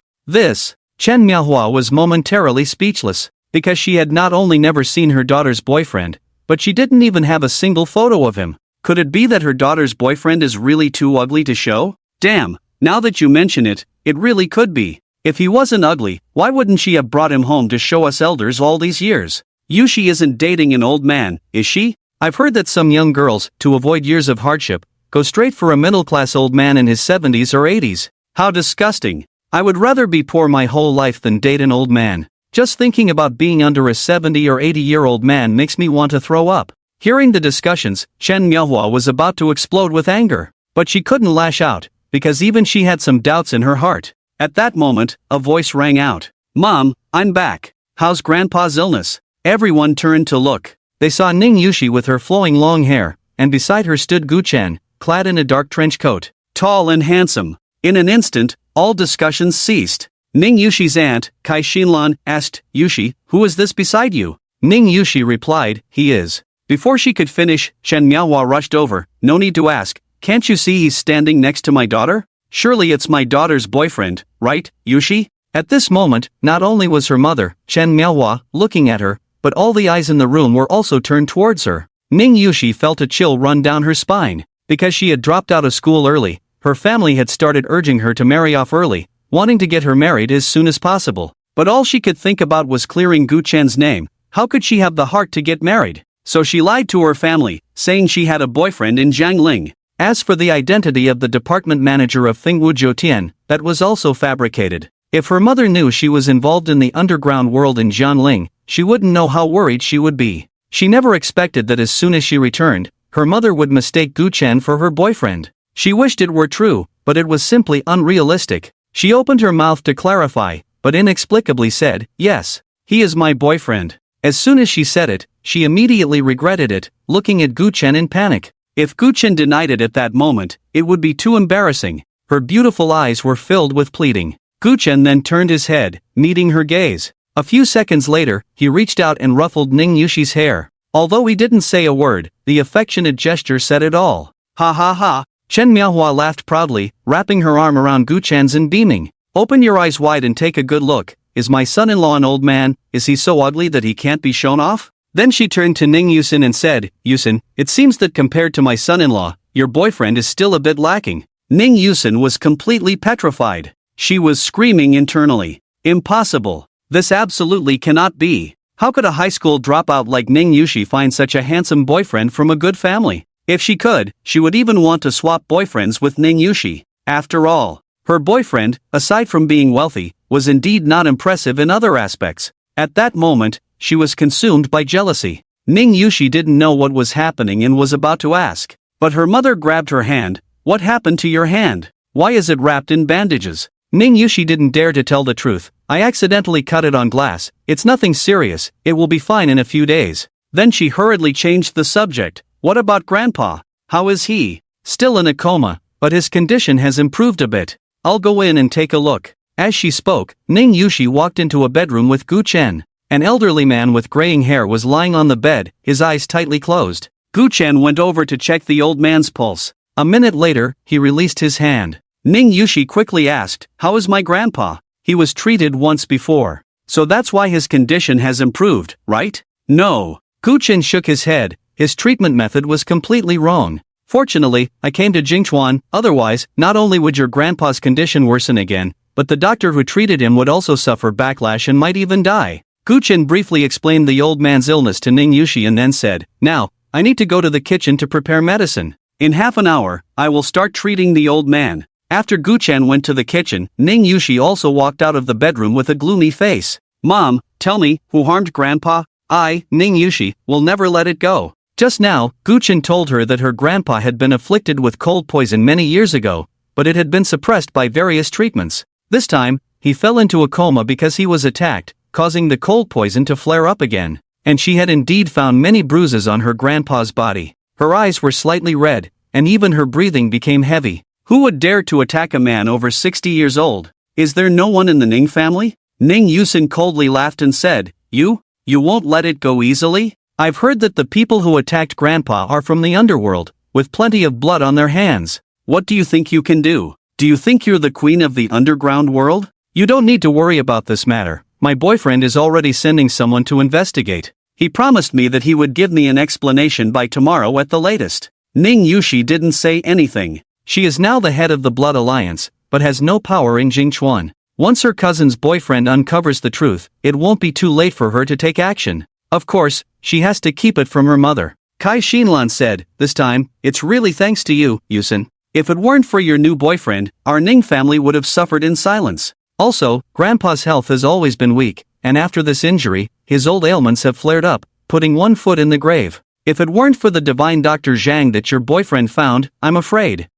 Chen Miaohua was momentarily speechless, because she had not only never seen her daughter's boyfriend, but she didn't even have a single photo of him. Could it be that her daughter's boyfriend is really too ugly to show? Damn, now that you mention it, it really could be. If he wasn't ugly, why wouldn't she have brought him home to show us elders all these years? Yushi isn't dating an old man, is she? I've heard that some young girls, to avoid years of hardship, go straight for a middle-class old man in his 70s or 80s. How disgusting. I would rather be poor my whole life than date an old man. Just thinking about being under a 70 or 80-year-old man makes me want to throw up. Hearing the discussions, Chen Miaohua was about to explode with anger. But she couldn't lash out, because even she had some doubts in her heart. At that moment, a voice rang out. "Mom, I'm back. How's Grandpa's illness?" Everyone turned to look. They saw Ning Yushi with her flowing long hair, and beside her stood Gu Chen, clad in a dark trench coat, tall and handsome. In an instant, all discussions ceased. Ning Yushi's aunt, Kai Xinlan, asked, "Yushi, who is this beside you?" Ning Yushi replied, "He is." Before she could finish, Chen Miaohua rushed over. "No need to ask. Can't you see he's standing next to my daughter? Surely it's my daughter's boyfriend, right, Yushi?" At this moment, not only was her mother, Chen Miaohua, looking at her, but all the eyes in the room were also turned towards her. Ning Yushi felt a chill run down her spine. Because she had dropped out of school early, her family had started urging her to marry off early, wanting to get her married as soon as possible. But all she could think about was clearing Gu Chen's name. How could she have the heart to get married? So she lied to her family, saying she had a boyfriend in Jiangling. As for the identity of the department manager of Thingwu Jiutian, that was also fabricated. If her mother knew she was involved in the underground world in Jiangling, she wouldn't know how worried she would be. She never expected that as soon as she returned, her mother would mistake Gu Chen for her boyfriend. She wished it were true, but it was simply unrealistic. She opened her mouth to clarify, but inexplicably said, "Yes, he is my boyfriend." As soon as she said it, she immediately regretted it, looking at Gu Chen in panic. If Gu Chen denied it at that moment, it would be too embarrassing. Her beautiful eyes were filled with pleading. Gu Chen then turned his head, meeting her gaze. A few seconds later, he reached out and ruffled Ning Yushi's hair. Although he didn't say a word, the affectionate gesture said it all. "Ha ha ha." Chen Miaohua laughed proudly, wrapping her arm around Gu Chen's and beaming. "Open your eyes wide and take a good look. Is my son-in-law an old man? Is he so ugly that he can't be shown off?" Then she turned to Ning Yusin and said, "Yusin, it seems that compared to my son-in-law, your boyfriend is still a bit lacking." Ning Yusin was completely petrified. She was screaming internally. Impossible. This absolutely cannot be. How could a high school dropout like Ning Yushi find such a handsome boyfriend from a good family? If she could, she would even want to swap boyfriends with Ning Yushi. After all, her boyfriend, aside from being wealthy, was indeed not impressive in other aspects. At that moment, she was consumed by jealousy. Ning Yushi didn't know what was happening and was about to ask. But her mother grabbed her hand. "What happened to your hand? Why is it wrapped in bandages?" Ning Yushi didn't dare to tell the truth. "I accidentally cut it on glass. It's nothing serious, it will be fine in a few days." Then she hurriedly changed the subject. "What about Grandpa? How is he?" "Still in a coma, but his condition has improved a bit. I'll go in and take a look." As she spoke, Ning Yushi walked into a bedroom with Gu Chen. An elderly man with graying hair was lying on the bed, his eyes tightly closed. Gu Chen went over to check the old man's pulse. A minute later, he released his hand. Ning Yushi quickly asked, "How is my grandpa? He was treated once before. So that's why his condition has improved, right?" "No." Gu Chen shook his head. His treatment method was completely wrong. "Fortunately, I came to Jingchuan, otherwise, not only would your grandpa's condition worsen again, but the doctor who treated him would also suffer backlash and might even die." Gu Chen briefly explained the old man's illness to Ning Yushi and then said, "Now, I need to go to the kitchen to prepare medicine. In half an hour, I will start treating the old man." After Gu Chen went to the kitchen, Ning Yushi also walked out of the bedroom with a gloomy face. "Mom, tell me, who harmed Grandpa? I, Ning Yushi, will never let it go." Just now, Gu Chen told her that her grandpa had been afflicted with cold poison many years ago, but it had been suppressed by various treatments. This time, he fell into a coma because he was attacked, causing the cold poison to flare up again. And she had indeed found many bruises on her grandpa's body. Her eyes were slightly red, and even her breathing became heavy. Who would dare to attack a man over 60 years old? Is there no one in the Ning family? Ning Yusin coldly laughed and said, You won't let it go easily? I've heard that the people who attacked Grandpa are from the underworld, with plenty of blood on their hands. What do you think you can do? Do you think you're the queen of the underground world? You don't need to worry about this matter. My boyfriend is already sending someone to investigate. He promised me that he would give me an explanation by tomorrow at the latest. Ning Yushi didn't say anything. She is now the head of the Blood Alliance, but has no power in Jingchuan. Once her cousin's boyfriend uncovers the truth, it won't be too late for her to take action. Of course, she has to keep it from her mother. Kai Xinlan said, "This time, it's really thanks to you, Yusin. If it weren't for your new boyfriend, our Ning family would have suffered in silence. Also, Grandpa's health has always been weak, and after this injury, his old ailments have flared up, putting one foot in the grave. If it weren't for the divine Dr. Zhang that your boyfriend found, I'm afraid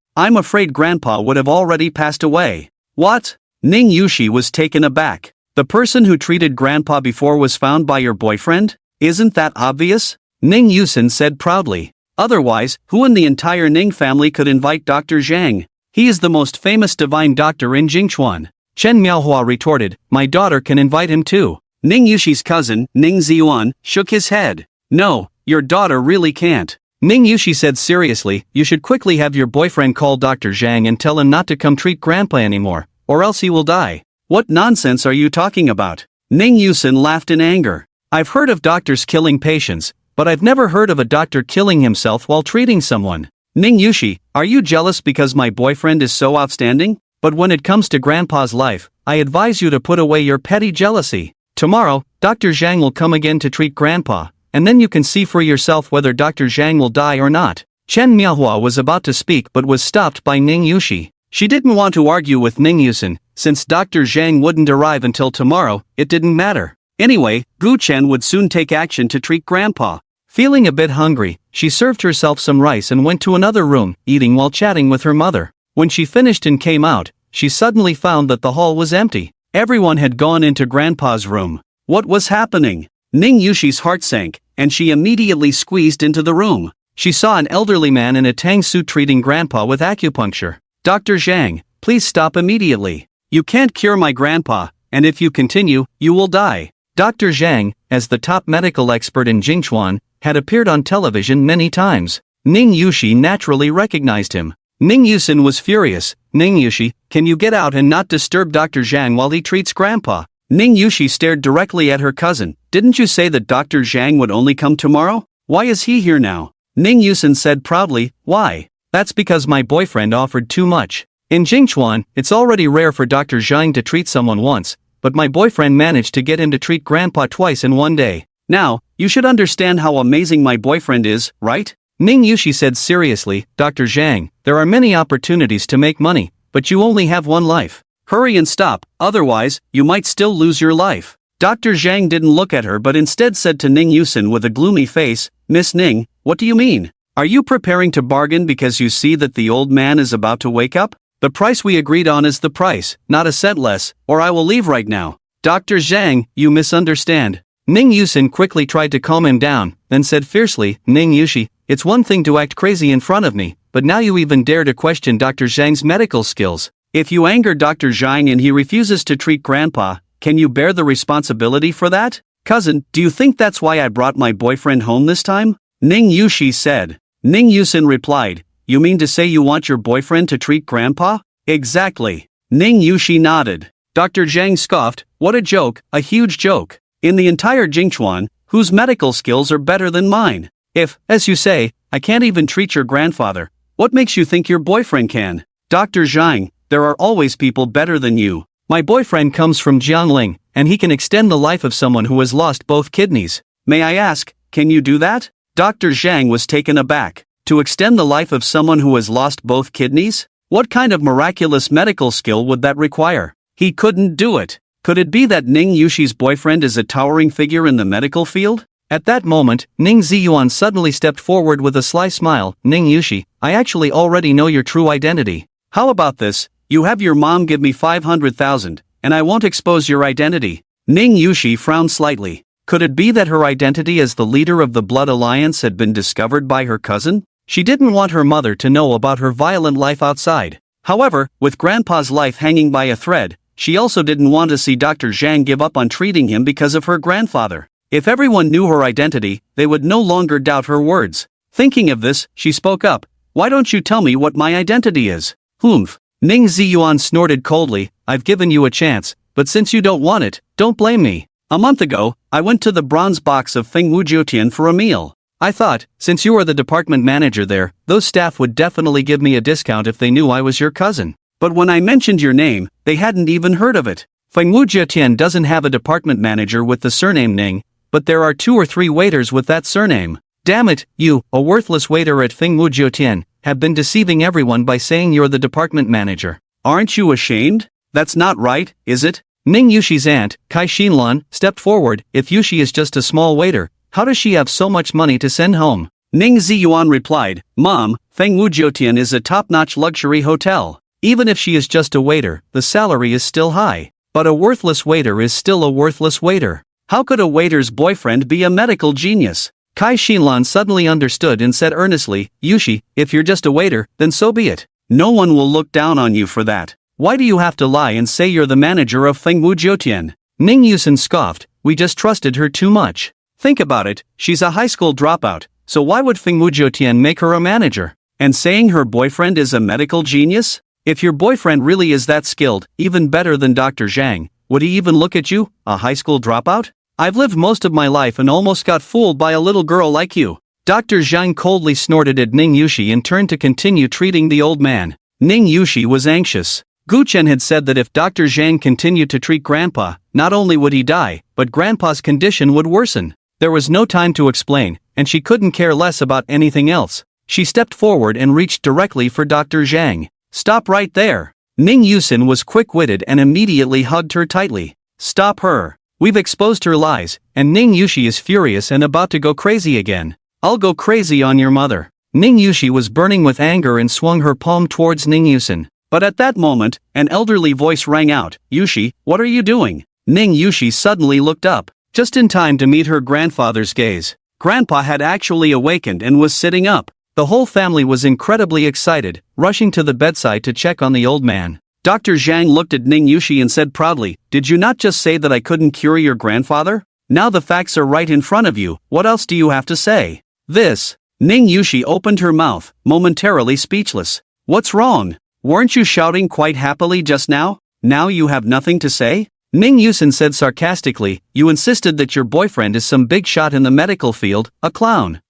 Grandpa would have already passed away. What? Ning Yushi was taken aback. The person who treated Grandpa before was found by your boyfriend? Isn't that obvious? Ning Yusin said proudly. Otherwise, who in the entire Ning family could invite Dr. Zhang? He is the most famous divine doctor in Jingchuan. Chen Miaohua retorted, my daughter can invite him too. Ning Yushi's cousin, Ning Ziyuan, shook his head. No, your daughter really can't. Ning Yushi said seriously, you should quickly have your boyfriend call Dr. Zhang and tell him not to come treat Grandpa anymore, or else he will die. What nonsense are you talking about? Ning Yusin laughed in anger. I've heard of doctors killing patients, but I've never heard of a doctor killing himself while treating someone. Ning Yushi, are you jealous because my boyfriend is so outstanding? But when it comes to Grandpa's life, I advise you to put away your petty jealousy. Tomorrow, Dr. Zhang will come again to treat Grandpa, and then you can see for yourself whether Dr. Zhang will die or not. Chen Miaohua was about to speak but was stopped by Ning Yushi. She didn't want to argue with Ning Yusin, since Dr. Zhang wouldn't arrive until tomorrow, it didn't matter. Anyway, Gu Chen would soon take action to treat Grandpa. Feeling a bit hungry, she served herself some rice and went to another room, eating while chatting with her mother. When she finished and came out, she suddenly found that the hall was empty. Everyone had gone into Grandpa's room. What was happening? Ning Yushi's heart sank, and she immediately squeezed into the room. She saw an elderly man in a tang suit treating Grandpa with acupuncture. Dr. Zhang, please stop immediately. You can't cure my grandpa, and if you continue, you will die. Dr. Zhang, as the top medical expert in Jingchuan, had appeared on television many times. Ning Yushi naturally recognized him. Ning Yusin was furious. Ning Yushi, can you get out and not disturb Dr. Zhang while he treats Grandpa? Ning Yushi stared directly at her cousin. Didn't you say that Dr. Zhang would only come tomorrow? Why is he here now? Ning Yusin said proudly, why? That's because my boyfriend offered too much. In Jingchuan, it's already rare for Dr. Zhang to treat someone once, but my boyfriend managed to get him to treat Grandpa twice in one day. Now, you should understand how amazing my boyfriend is, right? Ning Yushi said seriously, Dr. Zhang, there are many opportunities to make money, but you only have one life. Hurry and stop, otherwise, you might still lose your life. Dr. Zhang didn't look at her but instead said to Ning Yusin with a gloomy face, Miss Ning, what do you mean? Are you preparing to bargain because you see that the old man is about to wake up? The price we agreed on is the price, not a cent less, or I will leave right now. Dr. Zhang, you misunderstand. Ning Yusin quickly tried to calm him down, then said fiercely, Ning Yushi, it's one thing to act crazy in front of me, but now you even dare to question Dr. Zhang's medical skills. If you anger Dr. Zhang and he refuses to treat Grandpa, can you bear the responsibility for that? Cousin, do you think that's why I brought my boyfriend home this time? Ning Yushi said. Ning Yusin replied, you mean to say you want your boyfriend to treat Grandpa? Exactly. Ning Yushi nodded. Dr. Zhang scoffed, what a joke, a huge joke. In the entire Jingchuan, whose medical skills are better than mine? If, as you say, I can't even treat your grandfather, what makes you think your boyfriend can? Dr. Zhang, there are always people better than you. My boyfriend comes from Jiangling, and he can extend the life of someone who has lost both kidneys. May I ask, can you do that? Dr. Zhang was taken aback. To extend the life of someone who has lost both kidneys? What kind of miraculous medical skill would that require? He couldn't do it. Could it be that Ning Yushi's boyfriend is a towering figure in the medical field? At that moment, Ning Ziyuan suddenly stepped forward with a sly smile. Ning Yushi, I actually already know your true identity. How about this? You have your mom give me 500,000, and I won't expose your identity. Ning Yushi frowned slightly. Could it be that her identity as the leader of the Blood Alliance had been discovered by her cousin? She didn't want her mother to know about her violent life outside. However, with Grandpa's life hanging by a thread, she also didn't want to see Dr. Zhang give up on treating him because of her grandfather. If everyone knew her identity, they would no longer doubt her words. Thinking of this, she spoke up. Why don't you tell me what my identity is? Humph. Ning Ziyuan snorted coldly, I've given you a chance, but since you don't want it, don't blame me. A month ago, I went to the bronze box of Fengwu Jiutian for a meal. I thought, since you are the department manager there, those staff would definitely give me a discount if they knew I was your cousin. But when I mentioned your name, they hadn't even heard of it. Fengwu Jiutian doesn't have a department manager with the surname Ning, but there are 2 or 3 waiters with that surname. Damn it, you, a worthless waiter at Fengwu Jiutian, have been deceiving everyone by saying you're the department manager. Aren't you ashamed? That's not right, is it? Ning Yushi's aunt, Kai Xinlan, stepped forward. If Yushi is just a small waiter, how does she have so much money to send home? Ning Ziyuan replied, Mom, Fengwujiotian is a top-notch luxury hotel. Even if she is just a waiter, the salary is still high. But a worthless waiter is still a worthless waiter. How could a waiter's boyfriend be a medical genius? Kai Xinlan suddenly understood and said earnestly, Yushi, if you're just a waiter, then so be it. No one will look down on you for that. Why do you have to lie and say you're the manager of Fengwujiotian? Ning Yusen scoffed, we just trusted her too much. Think about it, she's a high school dropout, so why would Fengwujiotian make her a manager? And saying her boyfriend is a medical genius? If your boyfriend really is that skilled, even better than Dr. Zhang, would he even look at you, a high school dropout? I've lived most of my life and almost got fooled by a little girl like you. Dr. Zhang coldly snorted at Ning Yushi and turned to continue treating the old man. Ning Yushi was anxious. Gu Chen had said that if Dr. Zhang continued to treat Grandpa, not only would he die, but Grandpa's condition would worsen. There was no time to explain, and she couldn't care less about anything else. She stepped forward and reached directly for Dr. Zhang. Stop right there. Ning Yusen was quick-witted and immediately hugged her tightly. Stop her. We've exposed her lies, and Ning Yushi is furious and about to go crazy again. I'll go crazy on your mother. Ning Yushi was burning with anger and swung her palm towards Ning Yusen. But at that moment, an elderly voice rang out, Yushi, what are you doing? Ning Yushi suddenly looked up, just in time to meet her grandfather's gaze. Grandpa had actually awakened and was sitting up. The whole family was incredibly excited, rushing to the bedside to check on the old man. Dr. Zhang looked at Ning Yushi and said proudly, did you not just say that I couldn't cure your grandfather? Now the facts are right in front of you, what else do you have to say? This. Ning Yushi opened her mouth, momentarily speechless. What's wrong? Weren't you shouting quite happily just now? Now you have nothing to say? Ning Yusen said sarcastically, you insisted that your boyfriend is some big shot in the medical field, a clown.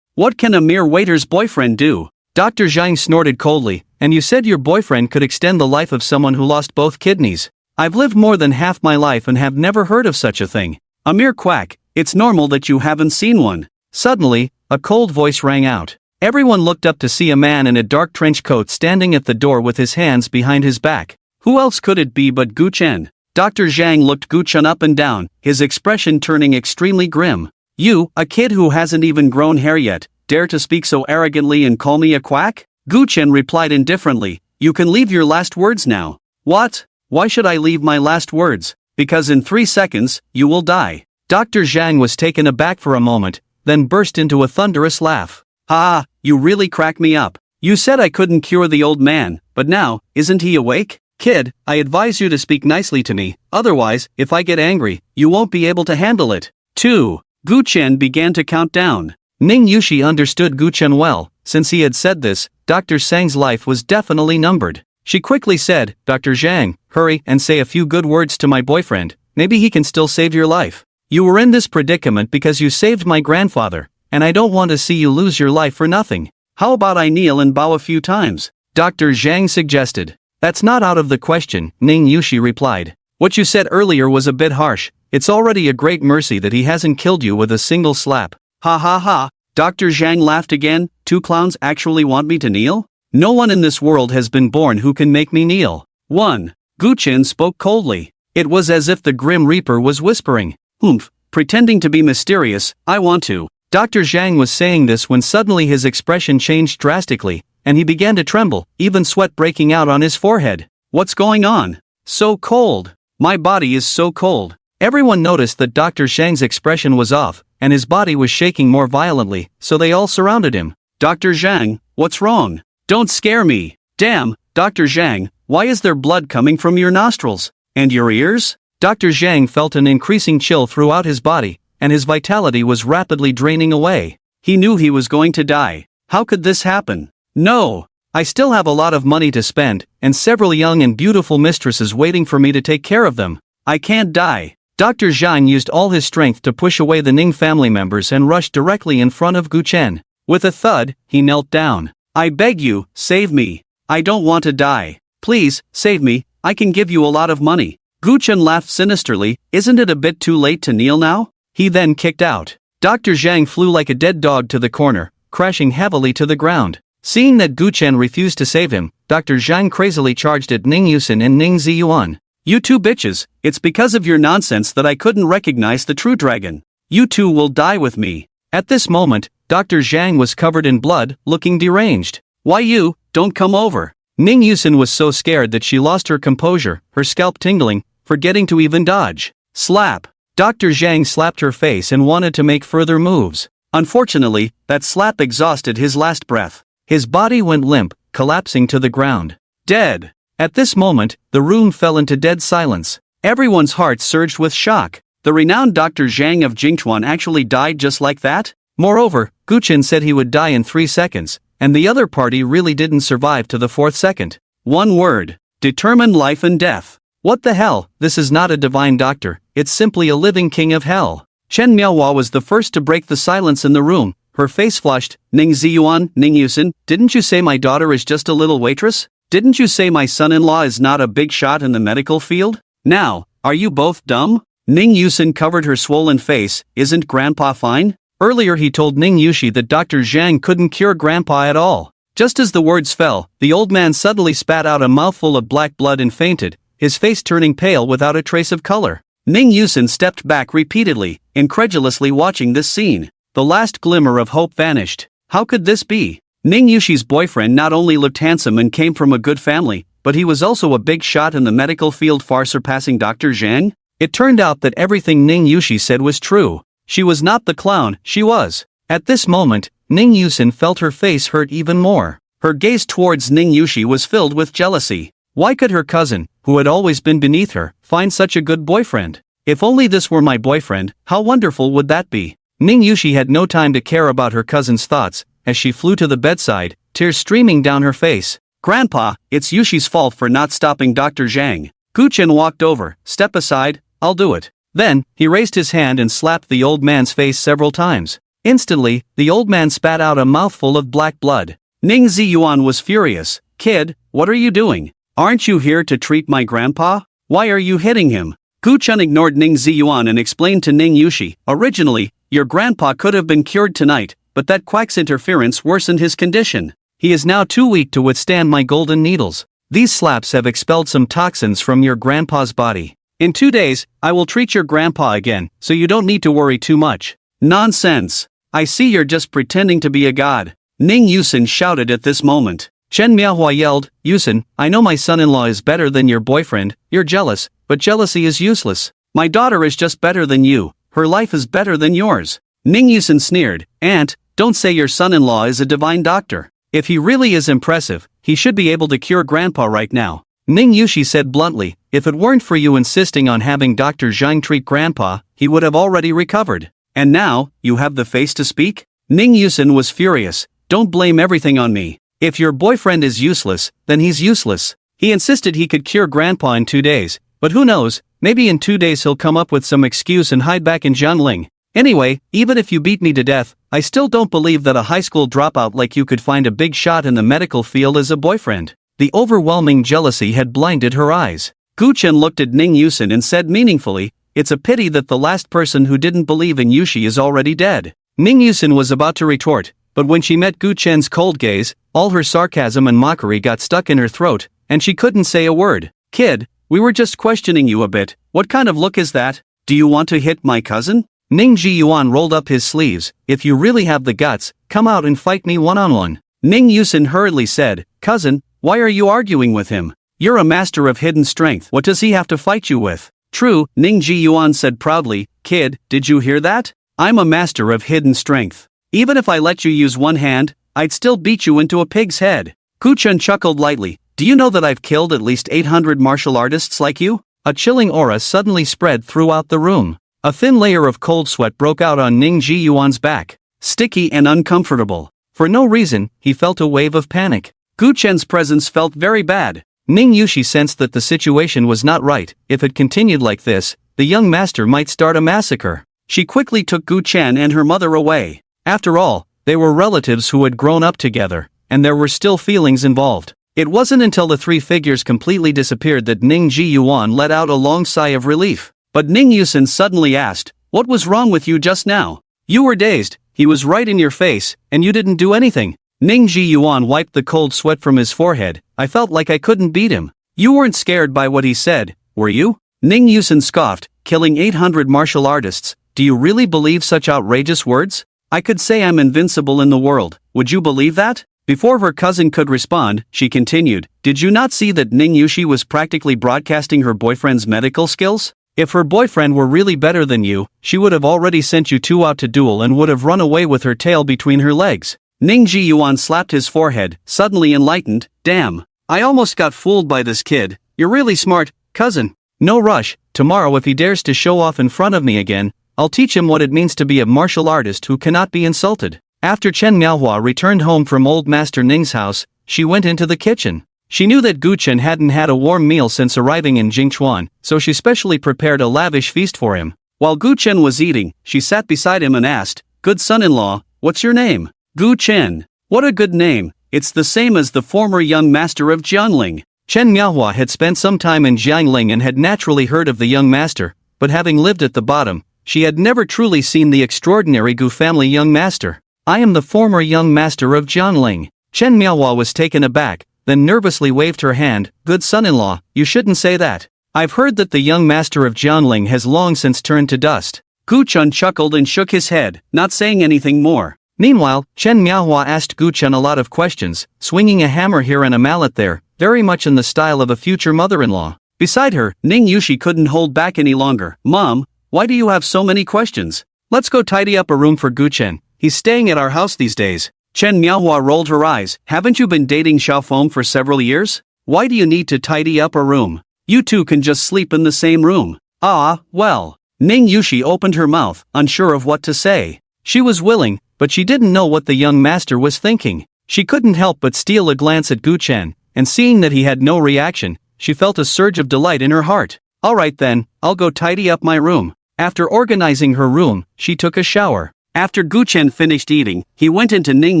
What can a mere waiter's boyfriend do? Dr. Zhang snorted coldly, and you said your boyfriend could extend the life of someone who lost both kidneys. I've lived more than half my life and have never heard of such a thing. A mere quack, it's normal that you haven't seen one. Suddenly, a cold voice rang out. Everyone looked up to see a man in a dark trench coat standing at the door with his hands behind his back. Who else could it be but Gu Chen? Dr. Zhang looked Gu Chen up and down, his expression turning extremely grim. You, a kid who hasn't even grown hair yet, dare to speak so arrogantly and call me a quack? Gu Chen replied indifferently, you can leave your last words now. What? Why should I leave my last words? Because in 3 seconds, you will die. Dr. Zhang was taken aback for a moment, then burst into a thunderous laugh. Ha, you really crack me up. You said I couldn't cure the old man, but now, isn't he awake? Kid, I advise you to speak nicely to me, otherwise, if I get angry, you won't be able to handle it. 2. Gu Chen began to count down. Ning Yushi understood Gu Chen well. Since he had said this, Dr. Zhang's life was definitely numbered. She quickly said, Dr. Zhang, hurry and say a few good words to my boyfriend, maybe he can still save your life. You were in this predicament because you saved my grandfather, and I don't want to see you lose your life for nothing. How about I kneel and bow a few times? Dr. Zhang suggested. That's not out of the question, Ning Yushi replied. What you said earlier was a bit harsh. It's already a great mercy that he hasn't killed you with a single slap. Ha ha ha. Dr. Zhang laughed again. 2 clowns actually want me to kneel? No one in this world has been born who can make me kneel. 1. Gu Chen spoke coldly. It was as if the Grim Reaper was whispering. Humph, pretending to be mysterious, I want to. Dr. Zhang was saying this when suddenly his expression changed drastically, and he began to tremble, even sweat breaking out on his forehead. What's going on? So cold. My body is so cold. Everyone noticed that Dr. Zhang's expression was off, and his body was shaking more violently, so they all surrounded him. Dr. Zhang, what's wrong? Don't scare me. Damn, Dr. Zhang, why is there blood coming from your nostrils? And your ears? Dr. Zhang felt an increasing chill throughout his body, and his vitality was rapidly draining away. He knew he was going to die. How could this happen? No! I still have a lot of money to spend, and several young and beautiful mistresses waiting for me to take care of them. I can't die. Dr. Zhang used all his strength to push away the Ning family members and rushed directly in front of Gu Chen. With a thud, he knelt down. I beg you, save me. I don't want to die. Please, save me, I can give you a lot of money. Gu Chen laughed sinisterly, isn't it a bit too late to kneel now? He then kicked out. Dr. Zhang flew like a dead dog to the corner, crashing heavily to the ground. Seeing that Gu Chen refused to save him, Dr. Zhang crazily charged at Ning Yusen and Ning Ziyuan. You two bitches, it's because of your nonsense that I couldn't recognize the true dragon. You two will die with me. At this moment, Dr. Zhang was covered in blood, looking deranged. "Why you, don't come over." Ning Yusin was so scared that she lost her composure, her scalp tingling, forgetting to even dodge. Slap. Dr. Zhang slapped her face and wanted to make further moves. Unfortunately, that slap exhausted his last breath. His body went limp, collapsing to the ground. Dead. At this moment, the room fell into dead silence. Everyone's heart surged with shock. The renowned Dr. Zhang of Jingchuan actually died just like that? Moreover, Guchen said he would die in 3 seconds, and the other party really didn't survive to the 4th second. One word. Determined life and death. What the hell, this is not a divine doctor, it's simply a living king of hell. Chen Miaohua was the first to break the silence in the room, her face flushed. Ning Ziyuan, Ning Yusin, didn't you say my daughter is just a little waitress? Didn't you say my son-in-law is not a big shot in the medical field? Now, are you both dumb? Ning Yusin covered her swollen face. Isn't Grandpa fine? Earlier he told Ning Yushi that Dr. Zhang couldn't cure Grandpa at all. Just as the words fell, the old man suddenly spat out a mouthful of black blood and fainted, his face turning pale without a trace of color. Ning Yusin stepped back repeatedly, incredulously watching this scene. The last glimmer of hope vanished. How could this be? Ning Yushi's boyfriend not only looked handsome and came from a good family, but he was also a big shot in the medical field, far surpassing Dr. Zhang? It turned out that everything Ning Yushi said was true. She was not the clown, she was. At this moment, Ning Yusin felt her face hurt even more. Her gaze towards Ning Yushi was filled with jealousy. Why could her cousin, who had always been beneath her, find such a good boyfriend? If only this were my boyfriend, how wonderful would that be? Ning Yushi had no time to care about her cousin's thoughts, as she flew to the bedside, tears streaming down her face. Grandpa, it's Yushi's fault for not stopping Dr. Zhang. Guchen walked over. Step aside, I'll do it. Then, he raised his hand and slapped the old man's face several times. Instantly, the old man spat out a mouthful of black blood. Ning Ziyuan was furious. Kid, what are you doing? Aren't you here to treat my grandpa? Why are you hitting him? Guchen ignored Ning Ziyuan and explained to Ning Yushi, originally, your grandpa could have been cured tonight, but that quack's interference worsened his condition. He is now too weak to withstand my golden needles. These slaps have expelled some toxins from your grandpa's body. In 2 days, I will treat your grandpa again, so you don't need to worry too much. Nonsense. I see you're just pretending to be a god. Ning Yusin shouted at this moment. Chen Miaohua yelled, Yusin, I know my son-in-law is better than your boyfriend, you're jealous, but jealousy is useless. My daughter is just better than you, her life is better than yours. Ning Yusin sneered, Aunt, don't say your son-in-law is a divine doctor. If he really is impressive, he should be able to cure Grandpa right now. Ning Yushi said bluntly, if it weren't for you insisting on having Dr. Zhang treat Grandpa, he would have already recovered. And now, you have the face to speak? Ning Yusin was furious. Don't blame everything on me. If your boyfriend is useless, then he's useless. He insisted he could cure Grandpa in 2 days, but who knows, maybe in 2 days he'll come up with some excuse and hide back in Jiangling. Anyway, even if you beat me to death, I still don't believe that a high school dropout like you could find a big shot in the medical field as a boyfriend. The overwhelming jealousy had blinded her eyes. Guchen looked at Ning Yusin and said meaningfully, it's a pity that the last person who didn't believe in Yushi is already dead. Ning Yusin was about to retort, but when she met Guchen's cold gaze, all her sarcasm and mockery got stuck in her throat, and she couldn't say a word. Kid, we were just questioning you a bit. What kind of look is that? Do you want to hit my cousin? Ning Ziyuan rolled up his sleeves. If you really have the guts, come out and fight me one-on-one. Ning Yusin hurriedly said, Cousin, why are you arguing with him? You're a master of hidden strength. What does he have to fight you with? True, Ning Ziyuan said proudly. Kid, did you hear that? I'm a master of hidden strength. Even if I let you use one hand, I'd still beat you into a pig's head. Guchen chuckled lightly. Do you know that I've killed at least 800 martial artists like you? A chilling aura suddenly spread throughout the room. A thin layer of cold sweat broke out on Ning Ziyuan's back. Sticky and uncomfortable. For no reason, he felt a wave of panic. Guchen's presence felt very bad. Ning Yushi sensed that the situation was not right. If it continued like this, the young master might start a massacre. She quickly took Guchen and her mother away. After all, they were relatives who had grown up together, and there were still feelings involved. It wasn't until the three figures completely disappeared that Ning Ziyuan let out a long sigh of relief. But Ning Yusin suddenly asked, what was wrong with you just now? You were dazed, he was right in your face, and you didn't do anything. Ning Ziyuan wiped the cold sweat from his forehead. I felt like I couldn't beat him. You weren't scared by what he said, were you? Ning Yusin scoffed, killing 800 martial artists. Do you really believe such outrageous words? I could say I'm invincible in the world, would you believe that? Before her cousin could respond, she continued, did you not see that Ning Yushi was practically broadcasting her boyfriend's medical skills? If her boyfriend were really better than you, she would have already sent you two out to duel and would have run away with her tail between her legs. Ning Ji Yuan slapped his forehead, suddenly enlightened, damn. I almost got fooled by this kid. You're really smart, cousin. No rush, tomorrow if he dares to show off in front of me again, I'll teach him what it means to be a martial artist who cannot be insulted. After Chen Miaohua returned home from old Master Ning's house, she went into the kitchen. She knew that Gu Chen hadn't had a warm meal since arriving in Jingchuan, so she specially prepared a lavish feast for him. While Gu Chen was eating, she sat beside him and asked, good son-in-law, what's your name? Gu Chen. What a good name, it's the same as the former young master of Jiangling. Chen Miaohua had spent some time in Jiangling and had naturally heard of the young master, but having lived at the bottom, she had never truly seen the extraordinary Gu family young master. I am the former young master of Jiangling. Chen Miaohua was taken aback, then nervously waved her hand, good son-in-law, you shouldn't say that. I've heard that the young master of Jiangling has long since turned to dust. Gu Chen chuckled and shook his head, not saying anything more. Meanwhile, Chen Miaohua asked Gu Chen a lot of questions, swinging a hammer here and a mallet there, very much in the style of a future mother-in-law. Beside her, Ning Yushi couldn't hold back any longer. Mom, why do you have so many questions? Let's go tidy up a room for Gu Chen. He's staying at our house these days. Chen Miaohua rolled her eyes. Haven't you been dating Xiaofeng for several years? Why do you need to tidy up a room? You two can just sleep in the same room. Ah, well. Ning Yushi opened her mouth, unsure of what to say. She was willing, but she didn't know what the young master was thinking. She couldn't help but steal a glance at Gu Chen, and seeing that he had no reaction, she felt a surge of delight in her heart. Alright then, I'll go tidy up my room. After organizing her room, she took a shower. After Gu Chen finished eating, he went into Ning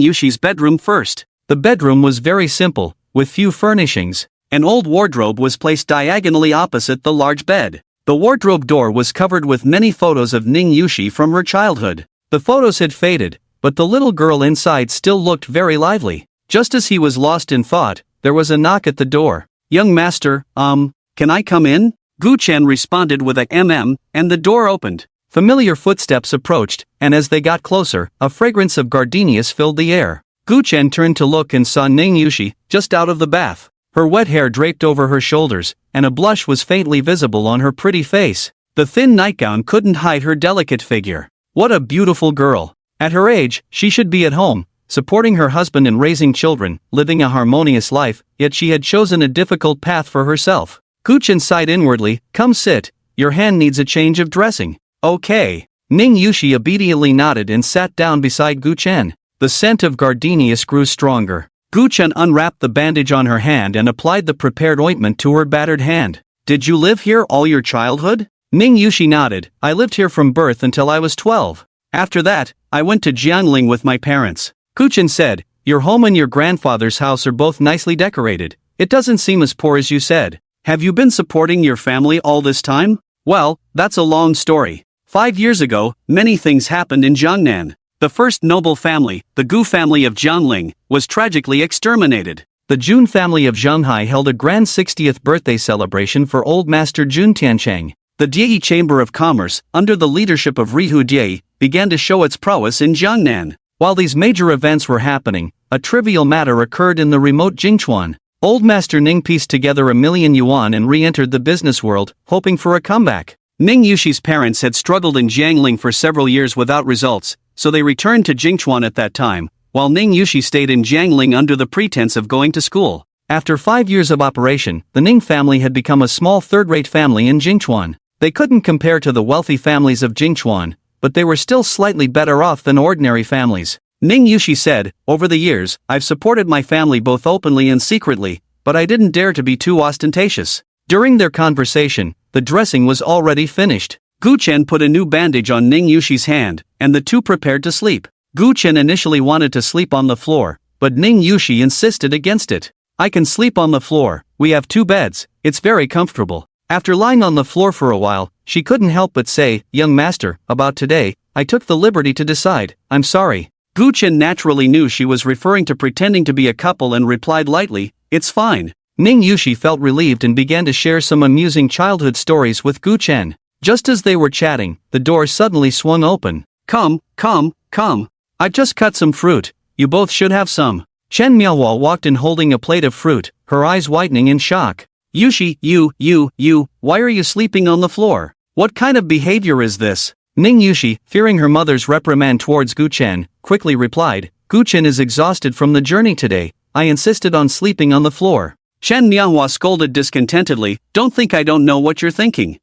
Yushi's bedroom first. The bedroom was very simple, with few furnishings. An old wardrobe was placed diagonally opposite the large bed. The wardrobe door was covered with many photos of Ning Yushi from her childhood. The photos had faded, but the little girl inside still looked very lively. Just as he was lost in thought, there was a knock at the door. Young master, can I come in? Gu Chen responded with a and the door opened. Familiar footsteps approached, and as they got closer, a fragrance of gardenias filled the air. Gu Chen turned to look and saw Ning Yushi, just out of the bath. Her wet hair draped over her shoulders, and a blush was faintly visible on her pretty face. The thin nightgown couldn't hide her delicate figure. What a beautiful girl. At her age, she should be at home, supporting her husband and raising children, living a harmonious life, yet she had chosen a difficult path for herself. Gu Chen sighed inwardly, come sit, your hand needs a change of dressing. Okay. Ning Yushi obediently nodded and sat down beside Gu Chen. The scent of gardenias grew stronger. Gu Chen unwrapped the bandage on her hand and applied the prepared ointment to her battered hand. Did you live here all your childhood? Ning Yushi nodded. I lived here from birth until I was 12. After that, I went to Jiangling with my parents. Gu Chen said, your home and your grandfather's house are both nicely decorated. It doesn't seem as poor as you said. Have you been supporting your family all this time? Well, that's a long story. 5 years ago, many things happened in Jiangnan. The first noble family, the Gu family of Jiangling, was tragically exterminated. The Jun family of Zhenghai held a grand 60th birthday celebration for Old Master Jun Tiancheng. The Diei Chamber of Commerce, under the leadership of Rihu Diei, began to show its prowess in Jiangnan. While these major events were happening, a trivial matter occurred in the remote Jingchuan. Old Master Ning pieced together $1,000,000 and re-entered the business world, hoping for a comeback. Ning Yushi's parents had struggled in Jiangling for several years without results, so they returned to Jingchuan at that time, while Ning Yushi stayed in Jiangling under the pretense of going to school. After 5 years of operation, the Ning family had become a small third-rate family in Jingchuan. They couldn't compare to the wealthy families of Jingchuan, but they were still slightly better off than ordinary families. Ning Yushi said, over the years, I've supported my family both openly and secretly, but I didn't dare to be too ostentatious. During their conversation, the dressing was already finished. Gu Chen put a new bandage on Ning Yushi's hand, and the two prepared to sleep. Gu Chen initially wanted to sleep on the floor, but Ning Yushi insisted against it. I can sleep on the floor, we have 2 beds, it's very comfortable. After lying on the floor for a while, she couldn't help but say, young master, about today, I took the liberty to decide, I'm sorry. Gu Chen naturally knew she was referring to pretending to be a couple and replied lightly, it's fine. Ning Yushi felt relieved and began to share some amusing childhood stories with Gu Chen. Just as they were chatting, the door suddenly swung open. Come. I just cut some fruit, you both should have some. Chen Miaohua walked in holding a plate of fruit, her eyes widening in shock. Yushi, why are you sleeping on the floor? What kind of behavior is this? Ning Yushi, fearing her mother's reprimand towards Gu Chen, quickly replied, Gu Chen is exhausted from the journey today, I insisted on sleeping on the floor. Chen Miaohua scolded discontentedly, don't think I don't know what you're thinking.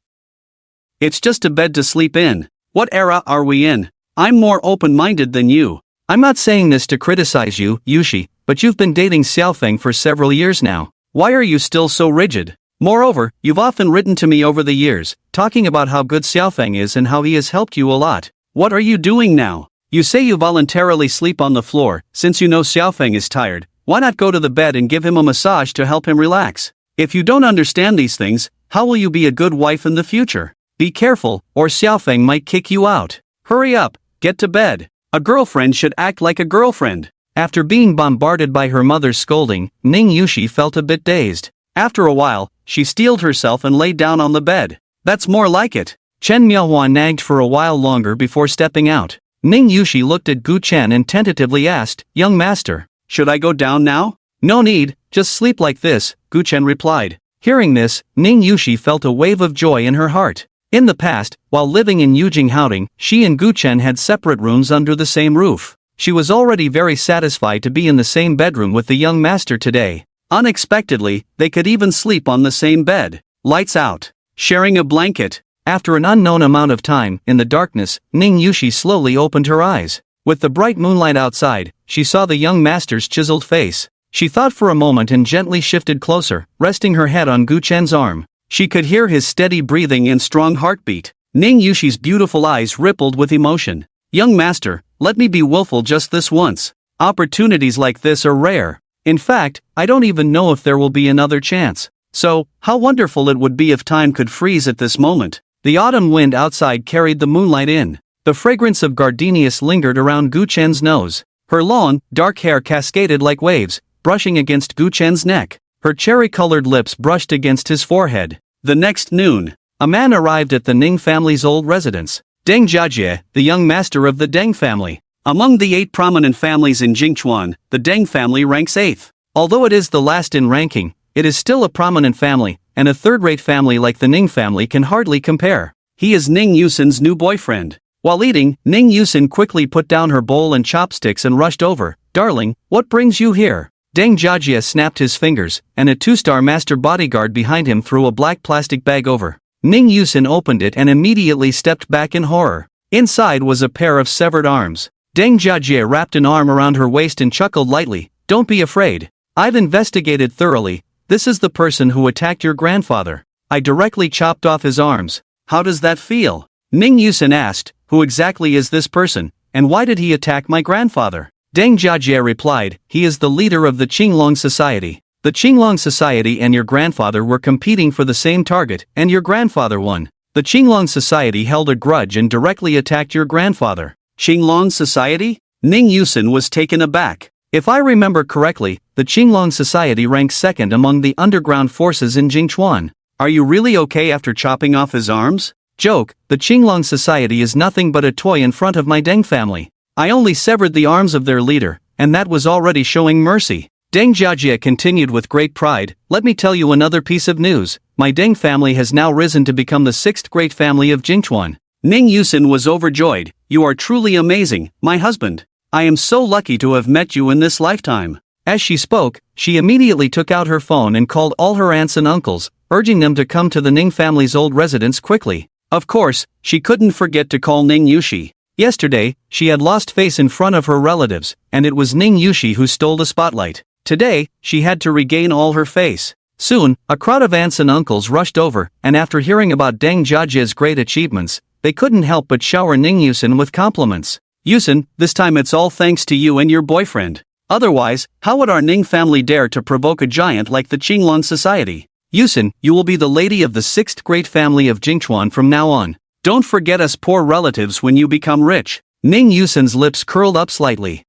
It's just a bed to sleep in. What era are we in? I'm more open-minded than you. I'm not saying this to criticize you, Yushi, but you've been dating Xiaofeng for several years now. Why are you still so rigid? Moreover, you've often written to me over the years, talking about how good Xiaofeng is and how he has helped you a lot. What are you doing now? You say you voluntarily sleep on the floor, since you know Xiaofeng is tired, why not go to the bed and give him a massage to help him relax? If you don't understand these things, how will you be a good wife in the future? Be careful, or Xiaofeng might kick you out. Hurry up, get to bed. A girlfriend should act like a girlfriend. After being bombarded by her mother's scolding, Ning Yushi felt a bit dazed. After a while, she steeled herself and lay down on the bed. That's more like it. Chen Miaohua nagged for a while longer before stepping out. Ning Yushi looked at Gu Chen and tentatively asked, Young master, should I go down now? No need, just sleep like this, Gu Chen replied. Hearing this, Ning Yushi felt a wave of joy in her heart. In the past, while living in Yujing Haoding, she and Gu Chen had separate rooms under the same roof. She was already very satisfied to be in the same bedroom with the young master today. Unexpectedly, they could even sleep on the same bed. Lights out. Sharing a blanket. After an unknown amount of time, in the darkness, Ning Yushi slowly opened her eyes. With the bright moonlight outside, she saw the young master's chiseled face. She thought for a moment and gently shifted closer, resting her head on Gu Chen's arm. She could hear his steady breathing and strong heartbeat. Ning Yushi's beautiful eyes rippled with emotion. Young master, let me be willful just this once. Opportunities like this are rare. In fact, I don't even know if there will be another chance. So, how wonderful it would be if time could freeze at this moment. The autumn wind outside carried the moonlight in. The fragrance of gardenias lingered around Gu Chen's nose. Her long, dark hair cascaded like waves, brushing against Gu Chen's neck. Her cherry-colored lips brushed against his forehead. The next noon, a man arrived at the Ning family's old residence. Deng Jiajie, the young master of the Deng family. Among the 8 prominent families in Jingchuan, the Deng family ranks 8th. Although it is the last in ranking, it is still a prominent family, and a third-rate family like the Ning family can hardly compare. He is Ning Yusin's new boyfriend. While eating, Ning Yusin quickly put down her bowl and chopsticks and rushed over. Darling, what brings you here? Deng Jiajie snapped his fingers, and a 2-star master bodyguard behind him threw a black plastic bag over. Ning Yusin opened it and immediately stepped back in horror. Inside was a pair of severed arms. Deng Jiajie wrapped an arm around her waist and chuckled lightly. Don't be afraid. I've investigated thoroughly. This is the person who attacked your grandfather. I directly chopped off his arms. How does that feel? Ning Yusin asked, who exactly is this person, and why did he attack my grandfather? Deng Jiajie replied, he is the leader of the Qinglong Society. The Qinglong Society and your grandfather were competing for the same target, and your grandfather won. The Qinglong Society held a grudge and directly attacked your grandfather. Qinglong Society? Ning Yusin was taken aback. If I remember correctly, the Qinglong Society ranks 2nd among the underground forces in Jingchuan. Are you really okay after chopping off his arms? Joke, the Qinglong Society is nothing but a toy in front of my Deng family. I only severed the arms of their leader, and that was already showing mercy. Deng Jiajie continued with great pride, let me tell you another piece of news. My Deng family has now risen to become the 6th great family of Jingchuan. Ning Yusin was overjoyed. You are truly amazing, my husband. I am so lucky to have met you in this lifetime. As she spoke, she immediately took out her phone and called all her aunts and uncles, urging them to come to the Ning family's old residence quickly. Of course, she couldn't forget to call Ning Yushi. Yesterday, she had lost face in front of her relatives, and it was Ning Yushi who stole the spotlight. Today, she had to regain all her face. Soon, a crowd of aunts and uncles rushed over, and after hearing about Deng Jiajie's great achievements, they couldn't help but shower Ning Yusin with compliments. Yusin, this time it's all thanks to you and your boyfriend. Otherwise, how would our Ning family dare to provoke a giant like the Qinglong Society? Yusin, you will be the lady of the 6th great family of Jingchuan from now on. Don't forget us poor relatives when you become rich. Ning Yusin's lips curled up slightly.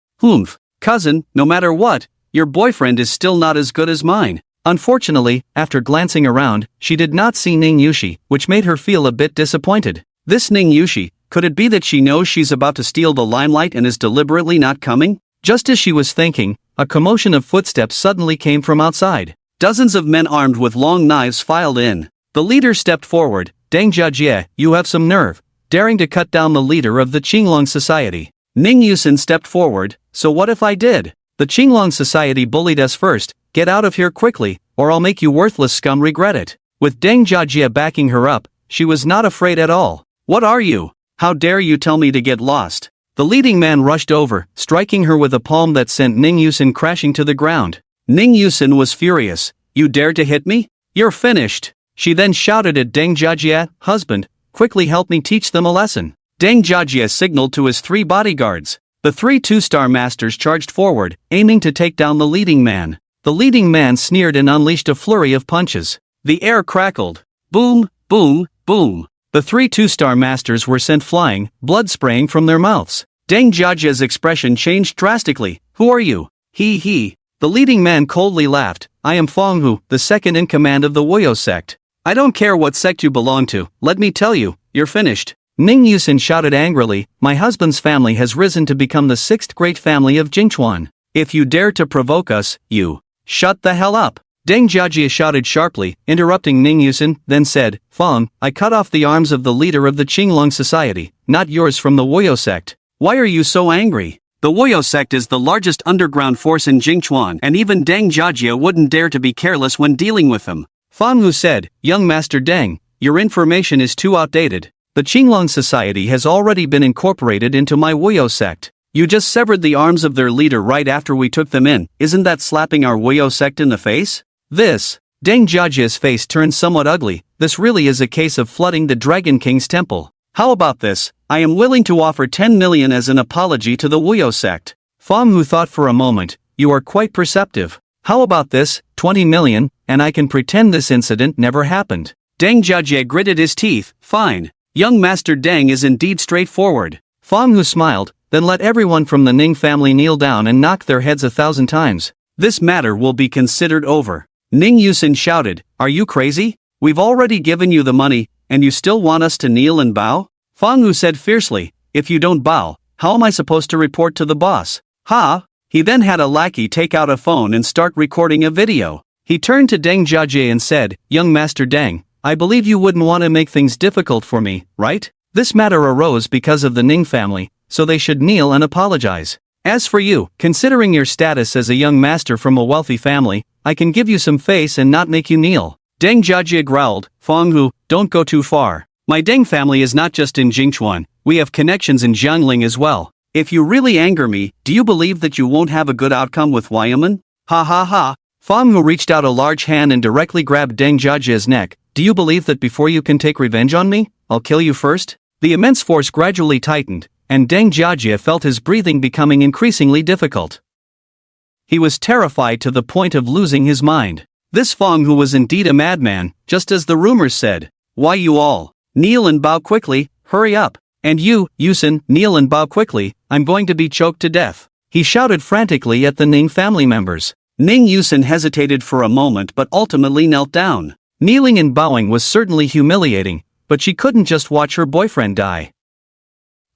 Cousin, no matter what, your boyfriend is still not as good as mine. Unfortunately, after glancing around, she did not see Ning Yushi, which made her feel a bit disappointed. This Ning Yushi, Could it be that she knows she's about to steal the limelight and is deliberately not coming? Just as she was thinking, a commotion of footsteps suddenly came from outside. Dozens of men armed with long knives filed in. The leader stepped forward. Deng Jiajie, you have some nerve, daring to cut down the leader of the Qinglong Society. Ning Yusin stepped forward. So what if I did? The Qinglong Society bullied us first. Get out of here quickly, or I'll make you worthless scum regret it. With Deng Jiajie backing her up, she was not afraid at all. What are you? How dare you tell me to get lost? The leading man rushed over, striking her with a palm that sent Ning Yusin crashing to the ground. Ning Yusin was furious. You dare to hit me? You're finished. She then shouted at Deng Jiajie, husband, quickly help me teach them a lesson. Deng Jiajie signaled to his 3 bodyguards. The 3 two-star masters charged forward, aiming to take down the leading man. The leading man sneered and unleashed a flurry of punches. The air crackled. Boom, boom, boom. The 3 two-star masters were sent flying, blood spraying from their mouths. Deng Jiajie's expression changed drastically. Who are you? He. The leading man coldly laughed. I am Fonghu, the second in command of the Wuyo sect. I don't care what sect you belong to, let me tell you, you're finished. Ning Yusin shouted angrily, my husband's family has risen to become the 6th great family of Jingchuan. If you dare to provoke us, you. Shut the hell up. Deng Jiajie shouted sharply, interrupting Ning Yusin, then said, Fong, I cut off the arms of the leader of the Qinglong Society, not yours from the Wuyo sect. Why are you so angry? The Wuyo sect is the largest underground force in Jingchuan, and even Deng Jiajie wouldn't dare to be careless when dealing with them. Fonghu said, young Master Deng, your information is too outdated. The Qinglong Society has already been incorporated into my Wuyo sect. You just severed the arms of their leader right after we took them in, isn't that slapping our Wuyo sect in the face? This. Deng Jiajie's face turned somewhat ugly. This really is a case of flooding the Dragon King's temple. How about this? I am willing to offer 10 million as an apology to the Wuyo sect. Fonghu thought for a moment. You are quite perceptive. How about this, 20 million, and I can pretend this incident never happened. Deng Jiajie gritted his teeth. Fine. Young Master Deng is indeed straightforward. Fonghu smiled, then let everyone from the Ning family kneel down and knock their heads 1,000 times. This matter will be considered over. Ning Yusin shouted, are you crazy? We've already given you the money, and you still want us to kneel and bow? Fonghu said fiercely, if you don't bow, how am I supposed to report to the boss? Ha! He then had a lackey take out a phone and start recording a video. He turned to Deng Jiajie and said, young Master Deng, I believe you wouldn't want to make things difficult for me, right? This matter arose because of the Ning family, so they should kneel and apologize. As for you, considering your status as a young master from a wealthy family, I can give you some face and not make you kneel. Deng Jiajie growled, Fonghu, don't go too far. My Deng family is not just in Jingchuan, we have connections in Jiangling as well. If you really anger me, do you believe that you won't have a good outcome with Wyaman? Ha ha ha. Fonghu reached out a large hand and directly grabbed Deng Jiajie's neck. Do you believe that before you can take revenge on me, I'll kill you first? The immense force gradually tightened, and Deng Jiajie felt his breathing becoming increasingly difficult. He was terrified to the point of losing his mind. This Fonghu was indeed a madman, just as the rumors said. Why you all? Kneel and bow quickly, hurry up. And you, Yusin, kneel and bow quickly, I'm going to be choked to death. He shouted frantically at the Ning family members. Ning Yusin hesitated for a moment but ultimately knelt down. Kneeling and bowing was certainly humiliating, but she couldn't just watch her boyfriend die.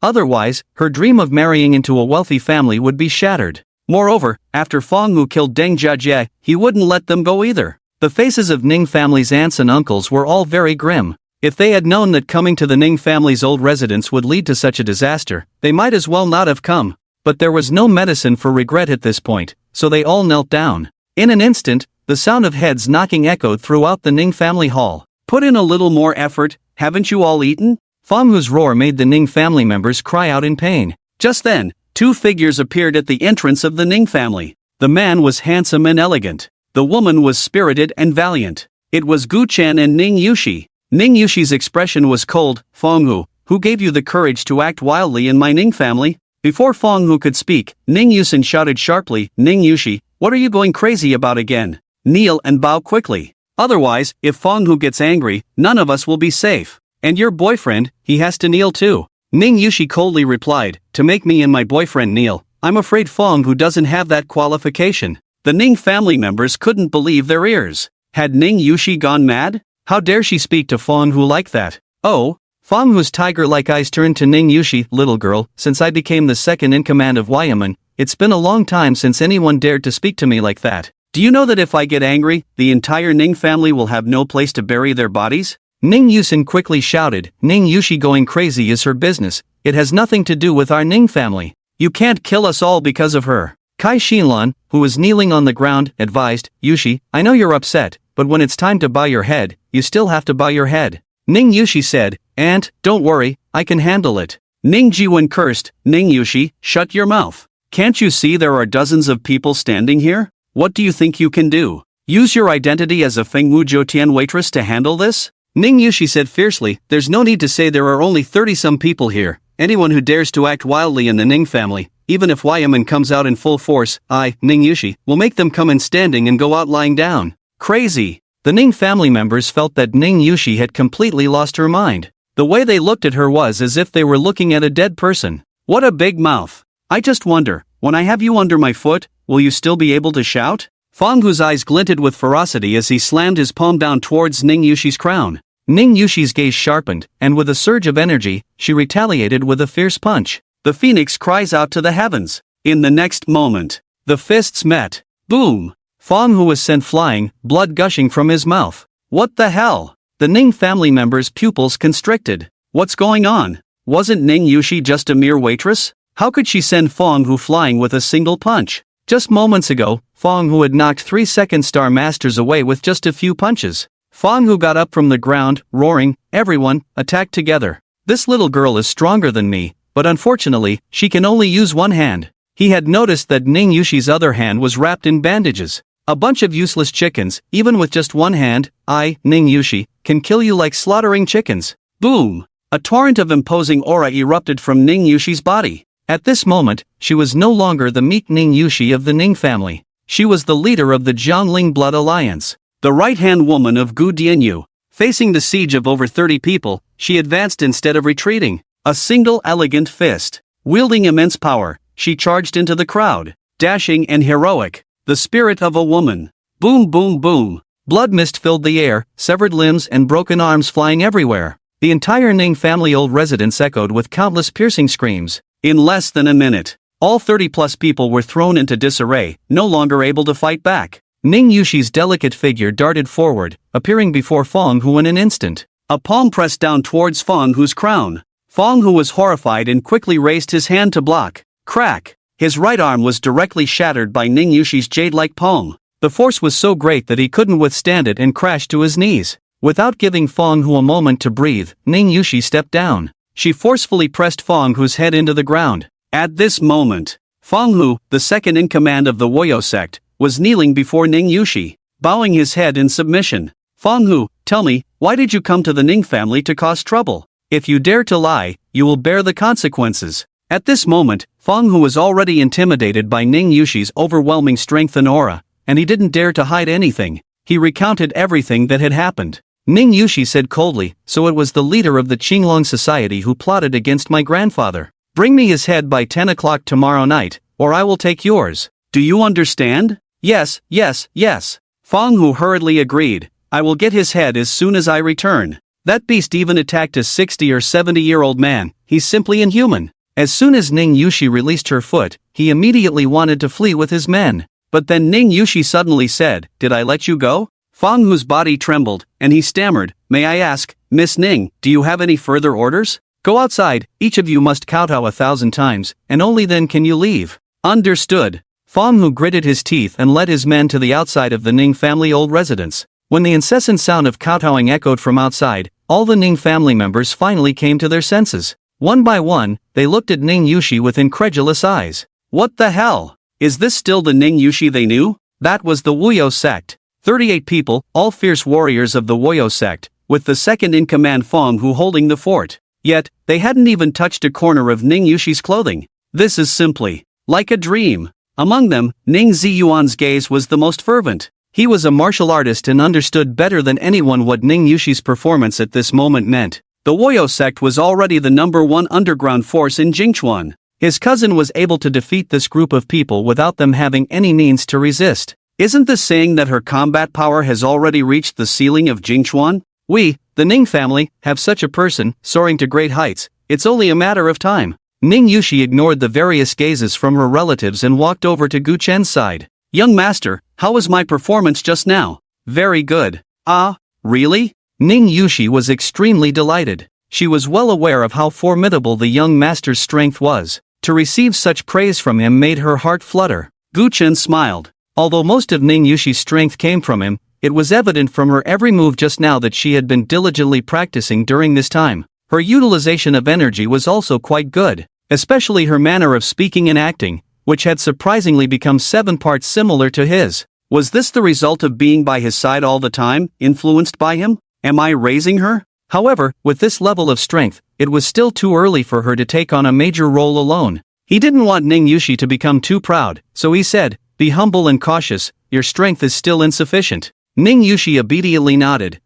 Otherwise, her dream of marrying into a wealthy family would be shattered. Moreover, after Fonghu killed Deng Jiajie, he wouldn't let them go either. The faces of Ning family's aunts and uncles were all very grim. If they had known that coming to the Ning family's old residence would lead to such a disaster, they might as well not have come. But there was no medicine for regret at this point, so they all knelt down. In an instant, the sound of heads knocking echoed throughout the Ning family hall. Put in a little more effort, haven't you all eaten? Fonghu's roar made the Ning family members cry out in pain. Just then, 2 figures appeared at the entrance of the Ning family. The man was handsome and elegant. The woman was spirited and valiant. It was Gu Chen and Ning Yushi. Ning Yushi's expression was cold. Fonghu, who gave you the courage to act wildly in my Ning family? Before Fonghu could speak, Ning Yusin shouted sharply, Ning Yushi, what are you going crazy about again? Kneel and bow quickly. Otherwise, if Fonghu gets angry, none of us will be safe. And your boyfriend, he has to kneel too. Ning Yushi coldly replied, to make me and my boyfriend kneel, I'm afraid Fonghu doesn't have that qualification. The Ning family members couldn't believe their ears. Had Ning Yushi gone mad? How dare she speak to Fonghu like that? Oh, Fong Hu's tiger-like eyes turned to Ning Yushi. Little girl, since I became the second in command of Yeoman, it's been a long time since anyone dared to speak to me like that. Do you know that if I get angry, the entire Ning family will have no place to bury their bodies? Ning Yusin quickly shouted. Ning Yushi going crazy is her business, it has nothing to do with our Ning family. You can't kill us all because of her. Kai Shinlan, who was kneeling on the ground, advised, Yushi, I know you're upset, but when it's time to bow your head, you still have to bow your head. Ning Yushi said, Aunt, don't worry, I can handle it. Ning Jiwen cursed, Ning Yushi, shut your mouth. Can't you see there are dozens of people standing here? What do you think you can do? Use your identity as a Fengwu Joutian waitress to handle this? Ning Yushi said fiercely, there's no need to say there are only 30-some people here. Anyone who dares to act wildly in the Ning family, even if Yeoman comes out in full force, I, Ning Yushi, will make them come in standing and go out lying down. Crazy. The Ning family members felt that Ning Yushi had completely lost her mind. The way they looked at her was as if they were looking at a dead person. What a big mouth. I just wonder, when I have you under my foot, will you still be able to shout? Fong Hu's eyes glinted with ferocity as he slammed his palm down towards Ning Yushi's crown. Ning Yushi's gaze sharpened, and with a surge of energy, she retaliated with a fierce punch. The phoenix cries out to the heavens. In the next moment, the fists met. Boom! Fong Hu was sent flying, blood gushing from his mouth. What the hell? The Ning family members' pupils constricted. What's going on? Wasn't Ning Yushi just a mere waitress? How could she send Fong Hu flying with a single punch? Just moments ago, Fong Hu had knocked 3 second-star masters away with just a few punches. Fong Hu got up from the ground, roaring, everyone, attack together. This little girl is stronger than me, but unfortunately, she can only use one hand. He had noticed that Ning Yushi's other hand was wrapped in bandages. A bunch of useless chickens, even with just one hand, I, Ning Yushi, can kill you like slaughtering chickens. Boom! A torrent of imposing aura erupted from Ning Yushi's body. At this moment, she was no longer the meek Ning Yushi of the Ning family. She was the leader of the Jiangling Blood Alliance. The right-hand woman of Gu Dianyu. Facing the siege of over 30 people, she advanced instead of retreating. A single elegant fist. Wielding immense power, she charged into the crowd. Dashing and heroic. The spirit of a woman. Boom boom boom. Blood mist filled the air, severed limbs and broken arms flying everywhere. The entire Ning family old residence echoed with countless piercing screams. In less than a minute, all 30-plus people were thrown into disarray, no longer able to fight back. Ning Yushi's delicate figure darted forward, appearing before Fong Hu in an instant. A palm pressed down towards Fong Hu's crown. Fong Hu was horrified and quickly raised his hand to block. Crack! His right arm was directly shattered by Ning Yushi's jade-like palm. The force was so great that he couldn't withstand it and crashed to his knees. Without giving Fong Hu a moment to breathe, Ning Yushi stepped down. She forcefully pressed Fong Hu's head into the ground. At this moment, Fong Hu, the second in command of the Woyo sect, was kneeling before Ning Yushi, bowing his head in submission. Fong Hu, tell me, why did you come to the Ning family to cause trouble? If you dare to lie, you will bear the consequences. At this moment, Fong Hu was already intimidated by Ning Yushi's overwhelming strength and aura, and he didn't dare to hide anything. He recounted everything that had happened. Ning Yushi said coldly, so it was the leader of the Qinglong society who plotted against my grandfather. Bring me his head by 10 o'clock tomorrow night, or I will take yours. Do you understand? Yes, yes, yes. Fong Hu hurriedly agreed. I will get his head as soon as I return. That beast even attacked a 60 or 70-year-old man. He's simply inhuman. As soon as Ning Yushi released her foot, he immediately wanted to flee with his men. But then Ning Yushi suddenly said, did I let you go? Fong Hu's body trembled, and he stammered, may I ask, Miss Ning, do you have any further orders? Go outside, each of you must kowtow 1,000 times, and only then can you leave. Understood. Fong Hu gritted his teeth and led his men to the outside of the Ning family old residence. When the incessant sound of kowtowing echoed from outside, all the Ning family members finally came to their senses. One by one, they looked at Ning Yushi with incredulous eyes. What the hell? Is this still the Ning Yushi they knew? That was the Wuyo sect. 38 people, all fierce warriors of the Woyo sect, with the second-in-command Fong Hu holding the fort. Yet, they hadn't even touched a corner of Ning Yushi's clothing. This is simply like a dream. Among them, Ning Ziyuan's gaze was the most fervent. He was a martial artist and understood better than anyone what Ning Yushi's performance at this moment meant. The Woyo sect was already the #1 underground force in Jingchuan. His cousin was able to defeat this group of people without them having any means to resist. Isn't this saying that her combat power has already reached the ceiling of Jingchuan? We, The Ning family have such a person, soaring to great heights, it's only a matter of time. Ning Yushi ignored the various gazes from her relatives and walked over to Gu Chen's side. Young master, how was my performance just now? Very good. Ah, really? Ning Yushi was extremely delighted. She was well aware of how formidable the young master's strength was. To receive such praise from him made her heart flutter. Gu Chen smiled. Although most of Ning Yushi's strength came from him, it was evident from her every move just now that she had been diligently practicing during this time. Her utilization of energy was also quite good, especially her manner of speaking and acting, which had surprisingly become 7 parts similar to his. Was this the result of being by his side all the time, influenced by him? Am I raising her? However, with this level of strength, it was still too early for her to take on a major role alone. He didn't want Ning Yushi to become too proud, so he said, "Be humble and cautious, your strength is still insufficient." Ning Yushi obediently nodded.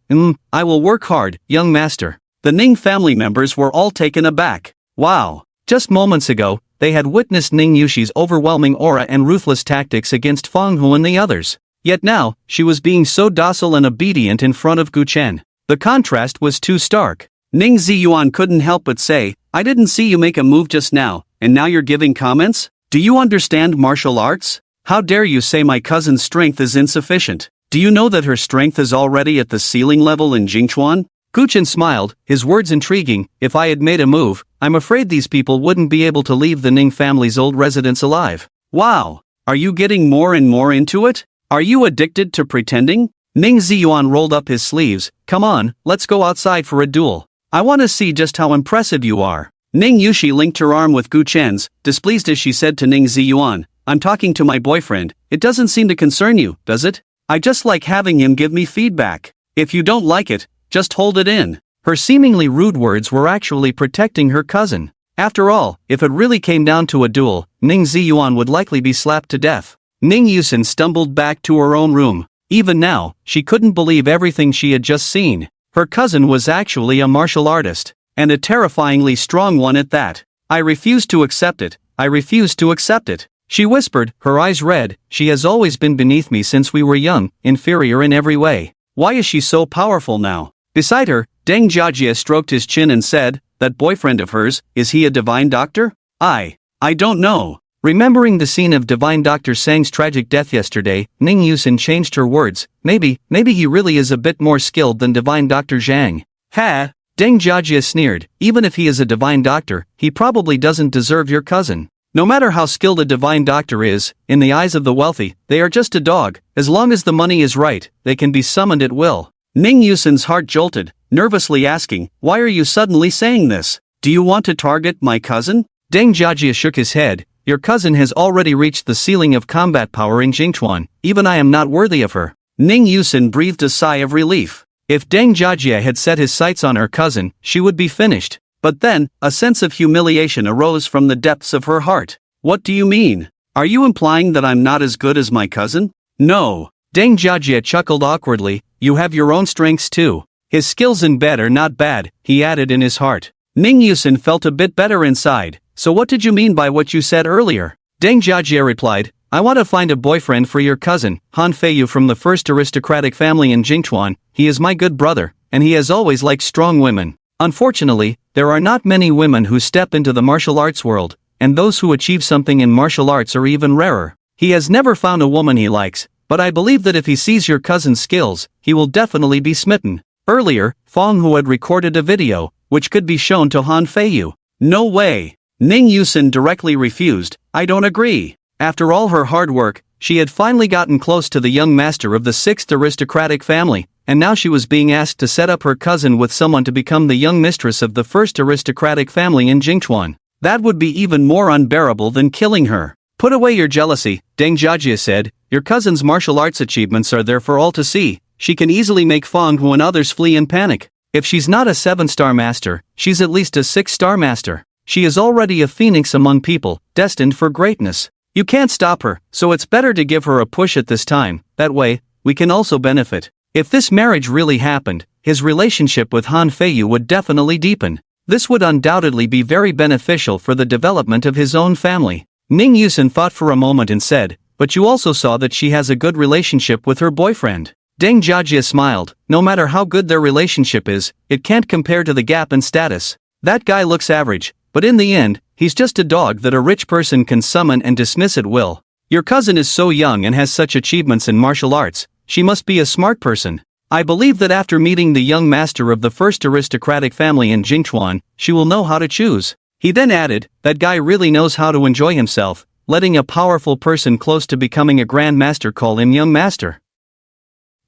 I will work hard, young master." The Ning family members were all taken aback. Wow! Just moments ago, they had witnessed Ning Yushi's overwhelming aura and ruthless tactics against Feng Hu and the others. Yet now, she was being so docile and obedient in front of Gu Chen. The contrast was too stark. Ning Ziyuan couldn't help but say, "I didn't see you make a move just now, and now you're giving comments? Do you understand martial arts? How dare you say my cousin's strength is insufficient? Do you know that her strength is already at the ceiling level in Jingchuan?" Gu Chen smiled, his words intriguing. "If I had made a move, I'm afraid these people wouldn't be able to leave the Ning family's old residence alive." Wow! Are you getting more and more into it? Are you addicted to pretending? Ning Ziyuan rolled up his sleeves. "Come on, let's go outside for a duel. I want to see just how impressive you are." Ning Yushi linked her arm with Gu Chen's, displeased as she said to Ning Ziyuan, "I'm talking to my boyfriend, it doesn't seem to concern you, does it? I just like having him give me feedback. If you don't like it, just hold it in." Her seemingly rude words were actually protecting her cousin. After all, if it really came down to a duel, Ning Ziyuan would likely be slapped to death. Ning Yusin stumbled back to her own room. Even now, she couldn't believe everything she had just seen. Her cousin was actually a martial artist, and a terrifyingly strong one at that. "I refuse to accept it, I refuse to accept it," she whispered, her eyes red. "She has always been beneath me since we were young, inferior in every way. Why is she so powerful now?" Beside her, Deng Jiajie stroked his chin and said, "That boyfriend of hers, is he a divine doctor? I don't know." Remembering the scene of Divine Dr. Sang's tragic death yesterday, Ning Yusin changed her words. Maybe he really is a bit more skilled than Divine Dr. Zhang." "Ha!" Deng Jiajie sneered. "Even if he is a divine doctor, he probably doesn't deserve your cousin. No matter how skilled a divine doctor is, in the eyes of the wealthy, they are just a dog. As long as the money is right, they can be summoned at will." Ning Yusin's heart jolted, nervously asking, "Why are you suddenly saying this? Do you want to target my cousin?" Deng Jiajie shook his head. "Your cousin has already reached the ceiling of combat power in Jingchuan, even I am not worthy of her." Ning Yusin breathed a sigh of relief. If Deng Jiajie had set his sights on her cousin, she would be finished. But then, a sense of humiliation arose from the depths of her heart. "What do you mean? Are you implying that I'm not as good as my cousin?" "No." Deng Jiajie chuckled awkwardly. "You have your own strengths too. His skills in bed are not bad," he added in his heart. Ning Yusin felt a bit better inside. "So what did you mean by what you said earlier?" Deng Jiajie replied, "I want to find a boyfriend for your cousin, Han Feiyu from the first aristocratic family in Jingchuan. He is my good brother, and he has always liked strong women. Unfortunately, there are not many women who step into the martial arts world, and those who achieve something in martial arts are even rarer. He has never found a woman he likes, but I believe that if he sees your cousin's skills, he will definitely be smitten." Earlier, Feng Hu had recorded a video, which could be shown to Han Feiyu. "No way." Ning Yusin directly refused. "I don't agree." After all her hard work, she had finally gotten close to the young master of the 6th aristocratic family, and now she was being asked to set up her cousin with someone to become the young mistress of the 1st aristocratic family in Jingchuan. That would be even more unbearable than killing her. "Put away your jealousy," Deng Jiajie said. "Your cousin's martial arts achievements are there for all to see. She can easily make Feng Hu and others flee in panic. If she's not a 7-star master, she's at least a 6-star master. She is already a phoenix among people, destined for greatness. You can't stop her, so it's better to give her a push at this time. That way, we can also benefit." If this marriage really happened, his relationship with Han Feiyu would definitely deepen. This would undoubtedly be very beneficial for the development of his own family. Ning Yusin thought for a moment and said, "But you also saw that she has a good relationship with her boyfriend." Deng Jiajie smiled. No matter how good their relationship is, it can't compare to the gap in status. That guy looks average, but in the end, he's just a dog that a rich person can summon and dismiss at will. Your cousin is so young and has such achievements in martial arts, she must be a smart person. I believe that after meeting the young master of the first aristocratic family in Jingchuan, she will know how to choose. He then added, that guy really knows how to enjoy himself, letting a powerful person close to becoming a grand master call him young master.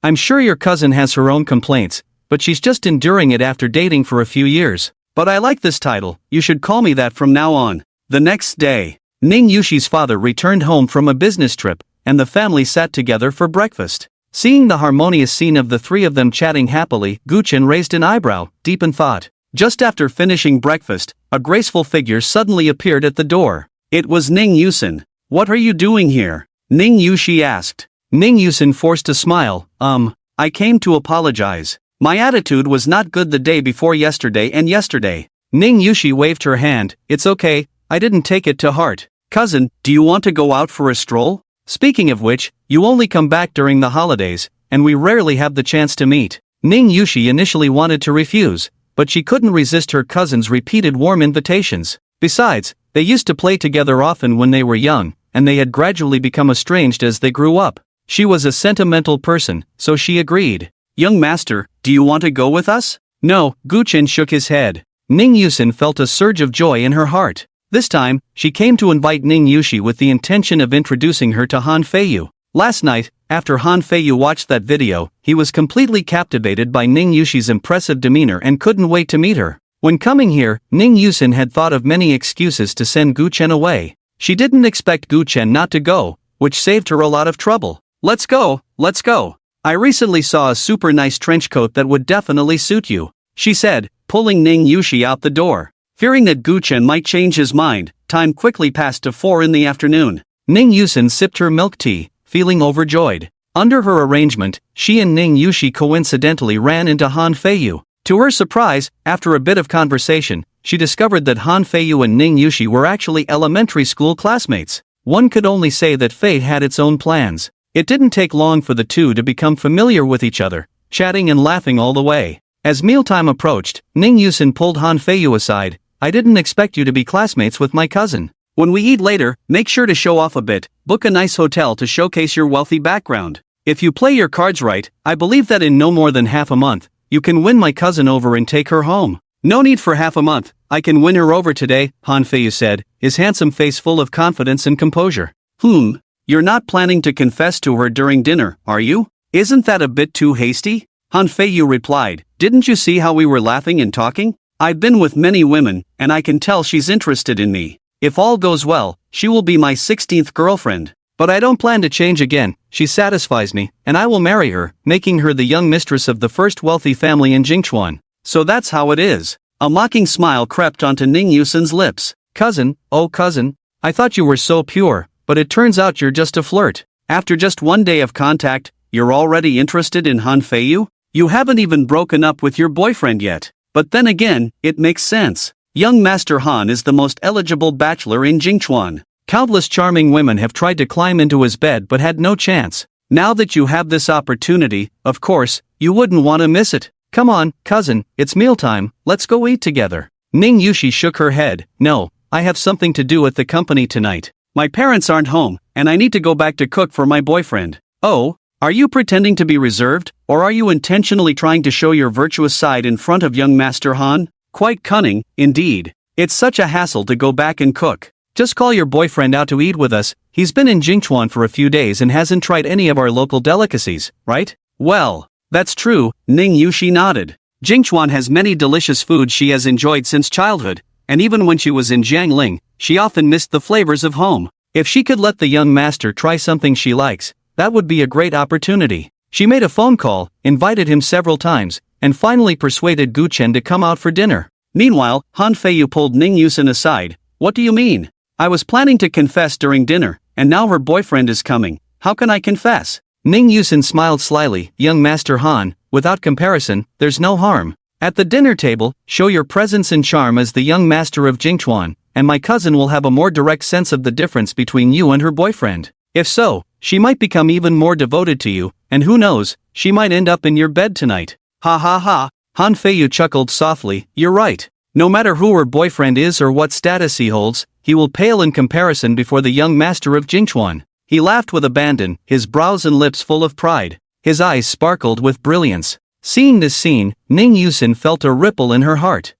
I'm sure your cousin has her own complaints, but she's just enduring it after dating for a few years. But I like this title, you should call me that from now on. The next day, Ning Yushi's father returned home from a business trip, and the family sat together for breakfast. Seeing the harmonious scene of the three of them chatting happily, Guchen raised an eyebrow, deep in thought. Just after finishing breakfast, a graceful figure suddenly appeared at the door. It was Ning Yusin. What are you doing here? Ning Yushi asked. Ning Yusin forced a smile. I came to apologize. My attitude was not good the day before yesterday and yesterday. Ning Yushi waved her hand. It's okay, I didn't take it to heart. Cousin, do you want to go out for a stroll? Speaking of which, you only come back during the holidays, and we rarely have the chance to meet. Ning Yushi initially wanted to refuse, but she couldn't resist her cousin's repeated warm invitations. Besides, they used to play together often when they were young, and they had gradually become estranged as they grew up. She was a sentimental person, so she agreed. Young master, do you want to go with us? No, Guchen shook his head. Ning Yusin felt a surge of joy in her heart. This time, she came to invite Ning Yushi with the intention of introducing her to Han Feiyu. Last night, after Han Feiyu watched that video, he was completely captivated by Ning Yushi's impressive demeanor and couldn't wait to meet her. When coming here, Ning Yusin had thought of many excuses to send Guchen away. She didn't expect Guchen not to go, which saved her a lot of trouble. Let's go, let's go. I recently saw a super nice trench coat that would definitely suit you, she said, pulling Ning Yushi out the door. Fearing that Guchen might change his mind, time quickly passed to 4 in the afternoon. Ning Yusin sipped her milk tea, feeling overjoyed. Under her arrangement, she and Ning Yushi coincidentally ran into Han Feiyu. To her surprise, after a bit of conversation, she discovered that Han Feiyu and Ning Yushi were actually elementary school classmates. One could only say that fate had its own plans. It didn't take long for the two to become familiar with each other, chatting and laughing all the way. As mealtime approached, Ning Yusin pulled Han Feiyu aside. I didn't expect you to be classmates with my cousin. When we eat later, make sure to show off a bit, book a nice hotel to showcase your wealthy background. If you play your cards right, I believe that in no more than half a month, you can win my cousin over and take her home. No need for half a month, I can win her over today, Han Feiyu said, his handsome face full of confidence and composure. You're not planning to confess to her during dinner, are you? Isn't that a bit too hasty? Han Feiyu replied, didn't you see how we were laughing and talking? I've been with many women, and I can tell she's interested in me. If all goes well, she will be my 16th girlfriend. But I don't plan to change again, she satisfies me, and I will marry her, making her the young mistress of the first wealthy family in Jingchuan. So that's how it is. A mocking smile crept onto Ning Yusin's lips. Cousin, oh cousin, I thought you were so pure, but it turns out you're just a flirt. After just one day of contact, you're already interested in Han Feiyu? You haven't even broken up with your boyfriend yet. But then again, it makes sense. Young Master Han is the most eligible bachelor in Jingchuan. Countless charming women have tried to climb into his bed but had no chance. Now that you have this opportunity, of course, you wouldn't want to miss it. Come on, cousin, it's mealtime, let's go eat together. Ning Yushi shook her head. No, I have something to do at the company tonight. My parents aren't home, and I need to go back to cook for my boyfriend. Oh? Are you pretending to be reserved, or are you intentionally trying to show your virtuous side in front of young Master Han? Quite cunning, indeed. It's such a hassle to go back and cook. Just call your boyfriend out to eat with us. He's been in Jingchuan for a few days and hasn't tried any of our local delicacies, right? Well, that's true, Ning Yushi nodded. Jingchuan has many delicious foods she has enjoyed since childhood, and even when she was in Jiangling, she often missed the flavors of home. If she could let the young master try something she likes, that would be a great opportunity. She made a phone call, invited him several times, and finally persuaded Guchen to come out for dinner. Meanwhile, Han Feiyu pulled Ning Yusin aside. What do you mean? I was planning to confess during dinner, and now her boyfriend is coming. How can I confess? Ning Yusin smiled slyly. Young Master Han, without comparison, there's no harm. At the dinner table, show your presence and charm as the young master of Jingchuan, and my cousin will have a more direct sense of the difference between you and her boyfriend. If so, she might become even more devoted to you, And who knows, she might end up in your bed tonight. Ha ha ha. Han Feiyu chuckled softly, you're right. No matter who her boyfriend is or what status he holds, he will pale in comparison before the young master of Jingchuan. He laughed with abandon, his brows and lips full of pride. His eyes sparkled with brilliance. Seeing this scene, Ning Yusin felt a ripple in her heart.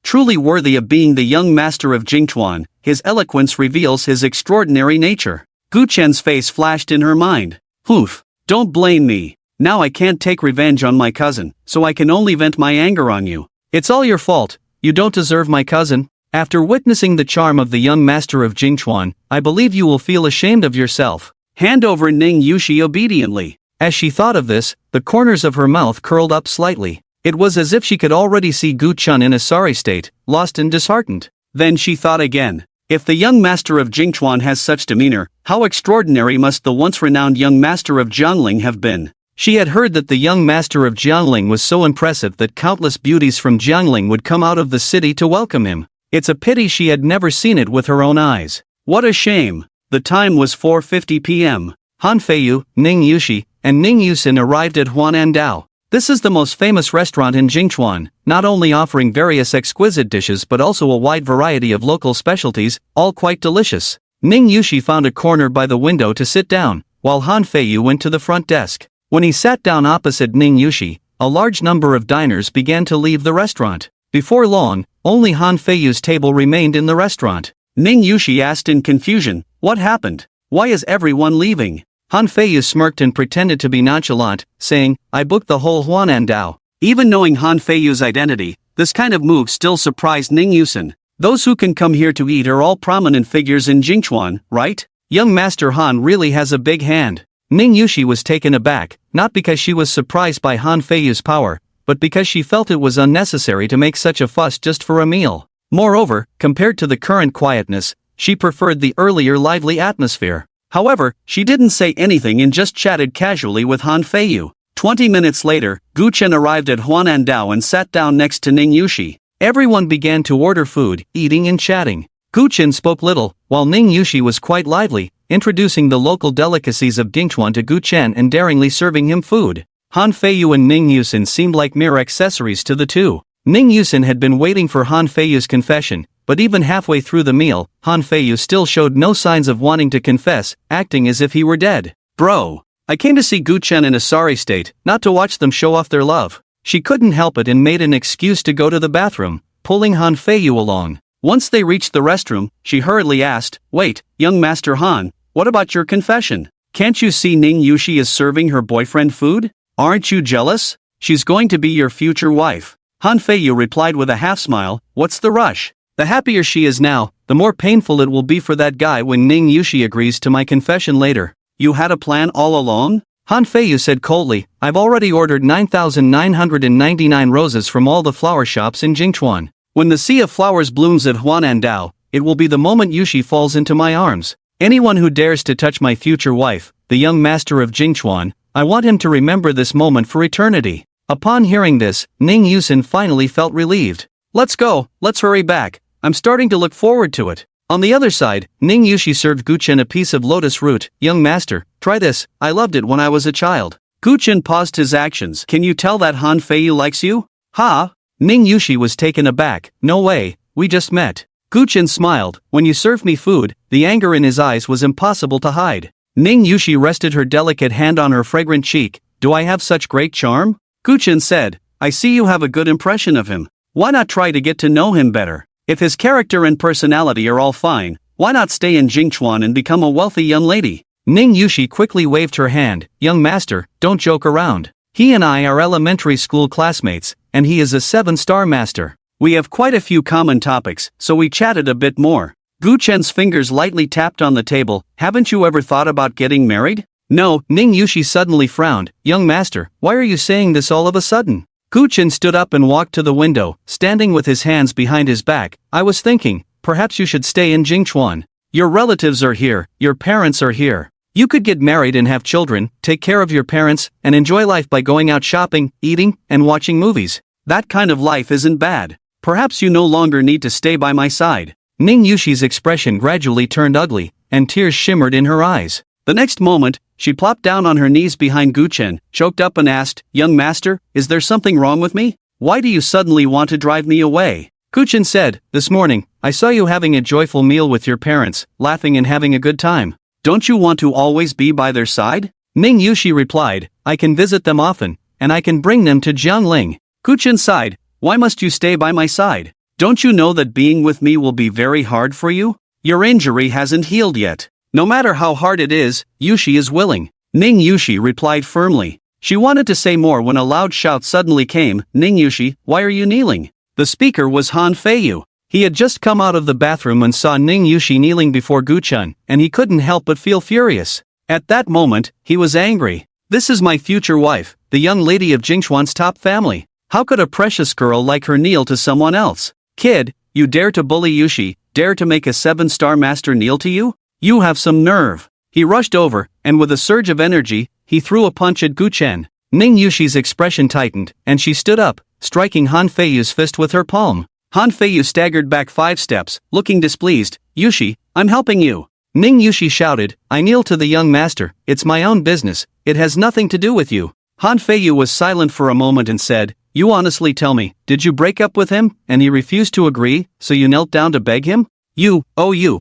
Truly worthy of being the young master of Jingchuan, his eloquence reveals his extraordinary nature. Gu Chen's face flashed in her mind. Oof, don't blame me. Now I can't take revenge on my cousin, so I can only vent my anger on you. It's all your fault, you don't deserve my cousin. After witnessing the charm of the young master of Jingchuan, I believe you will feel ashamed of yourself. Hand over Ning Yushi obediently. As she thought of this, the corners of her mouth curled up slightly. It was as if she could already see Gu Chun in a sorry state, lost and disheartened. Then she thought again. If the young master of Jingchuan has such demeanor, how extraordinary must the once renowned young master of Jiangling have been? She had heard that the young master of Jiangling was so impressive that countless beauties from Jiangling would come out of the city to welcome him. It's a pity she had never seen it with her own eyes. What a shame. The time was 4:50 p.m. Han Feiyu, Ning Yushi, and Ning Yusin arrived at Huanandao. This is the most famous restaurant in Jingchuan, not only offering various exquisite dishes but also a wide variety of local specialties, all quite delicious. Ning Yushi found a corner by the window to sit down, while Han Feiyu went to the front desk. When he sat down opposite Ning Yushi, a large number of diners began to leave the restaurant. Before long, only Han Feiyu's table remained in the restaurant. Ning Yushi asked in confusion, what happened? Why is everyone leaving? Han Feiyu smirked and pretended to be nonchalant, saying, I booked the whole Huanandao. Even knowing Han Feiyu's identity, this kind of move still surprised Ning Yusin. Those who can come here to eat are all prominent figures in Jingchuan, right? Young Master Han really has a big hand. Ning Yushi was taken aback, not because she was surprised by Han Feiyu's power, but because she felt it was unnecessary to make such a fuss just for a meal. Moreover, compared to the current quietness, she preferred the earlier lively atmosphere. However, she didn't say anything and just chatted casually with Han Feiyu. 20 minutes later, Gu Chen arrived at Huanandao and sat down next to Ning Yushi. Everyone began to order food, eating and chatting. Gu Chen spoke little, while Ning Yushi was quite lively, introducing the local delicacies of Jingchuan to Gu Chen and daringly serving him food. Han Feiyu and Ning Yusin seemed like mere accessories to the two. Ning Yusin had been waiting for Han Feiyu's confession, but even halfway through the meal, Han Feiyu still showed no signs of wanting to confess, acting as if he were dead. Bro, I came to see Gu Chen in a sorry state, not to watch them show off their love. She couldn't help it and made an excuse to go to the bathroom, pulling Han Feiyu along. Once they reached the restroom, she hurriedly asked, wait, young Master Han, what about your confession? Can't you see Ning Yushi is serving her boyfriend food? Aren't you jealous? She's going to be your future wife. Han Feiyu replied with a half-smile, what's the rush? The happier she is now, the more painful it will be for that guy when Ning Yushi agrees to my confession later. You had a plan all along? Han Feiyu said coldly, I've already ordered 9,999 roses from all the flower shops in Jingchuan. When the sea of flowers blooms at Huanandao, it will be the moment Yushi falls into my arms. Anyone who dares to touch my future wife, the young master of Jingchuan, I want him to remember this moment for eternity. Upon hearing this, Ning Yusin finally felt relieved. Let's go, let's hurry back. I'm starting to look forward to it. On the other side, Ning Yushi served Gu Chen a piece of lotus root. Young master, try this, I loved it when I was a child. Gu Chen paused his actions. Can you tell that Han Feiyu likes you? Ha? Ning Yushi was taken aback. No way, we just met. Gu Chen smiled. When you served me food, the anger in his eyes was impossible to hide. Ning Yushi rested her delicate hand on her fragrant cheek. Do I have such great charm? Gu Chen said, I see you have a good impression of him. Why not try to get to know him better? If his character and personality are all fine, why not stay in Jingchuan and become a wealthy young lady? Ning Yushi quickly waved her hand. Young master, don't joke around. He and I are elementary school classmates, and he is a 7-star master. We have quite a few common topics, so we chatted a bit more. Gu Chen's fingers lightly tapped on the table. Haven't you ever thought about getting married? No, Ning Yushi suddenly frowned. Young master, why are you saying this all of a sudden? Gu Chen stood up and walked to the window, standing with his hands behind his back. I was thinking, perhaps you should stay in Jingchuan. Your relatives are here, your parents are here. You could get married and have children, take care of your parents, and enjoy life by going out shopping, eating, and watching movies. That kind of life isn't bad. Perhaps you no longer need to stay by my side. Ning Yushi's expression gradually turned ugly, and tears shimmered in her eyes. The next moment, she plopped down on her knees behind Guchen, choked up and asked, "Young master, is there something wrong with me? Why do you suddenly want to drive me away?" Guchen said, "This morning, I saw you having a joyful meal with your parents, laughing and having a good time. Don't you want to always be by their side?" Ning Yushi replied, "I can visit them often, and I can bring them to Jiangling." Guchen sighed, "Why must you stay by my side? Don't you know that being with me will be very hard for you? Your injury hasn't healed yet. No matter how hard it is, Yushi is willing." Ning Yushi replied firmly. She wanted to say more when a loud shout suddenly came, "Ning Yushi, why are you kneeling?" The speaker was Han Feiyu. He had just come out of the bathroom and saw Ning Yushi kneeling before Guchen, and he couldn't help but feel furious. At that moment, he was angry. "This is my future wife, the young lady of Jingchuan's top family. How could a precious girl like her kneel to someone else? Kid, you dare to bully Yushi, dare to make a 7-star master kneel to you? You have some nerve." He rushed over, and with a surge of energy, he threw a punch at Guchen. Ning Yushi's expression tightened, and she stood up, striking Han Feiyu's fist with her palm. Han Feiyu staggered back 5 steps, looking displeased. "Yushi, I'm helping you." Ning Yushi shouted, "I kneel to the young master, it's my own business, it has nothing to do with you." Han Feiyu was silent for a moment and said, "You honestly tell me, did you break up with him, and he refused to agree, so you knelt down to beg him? You,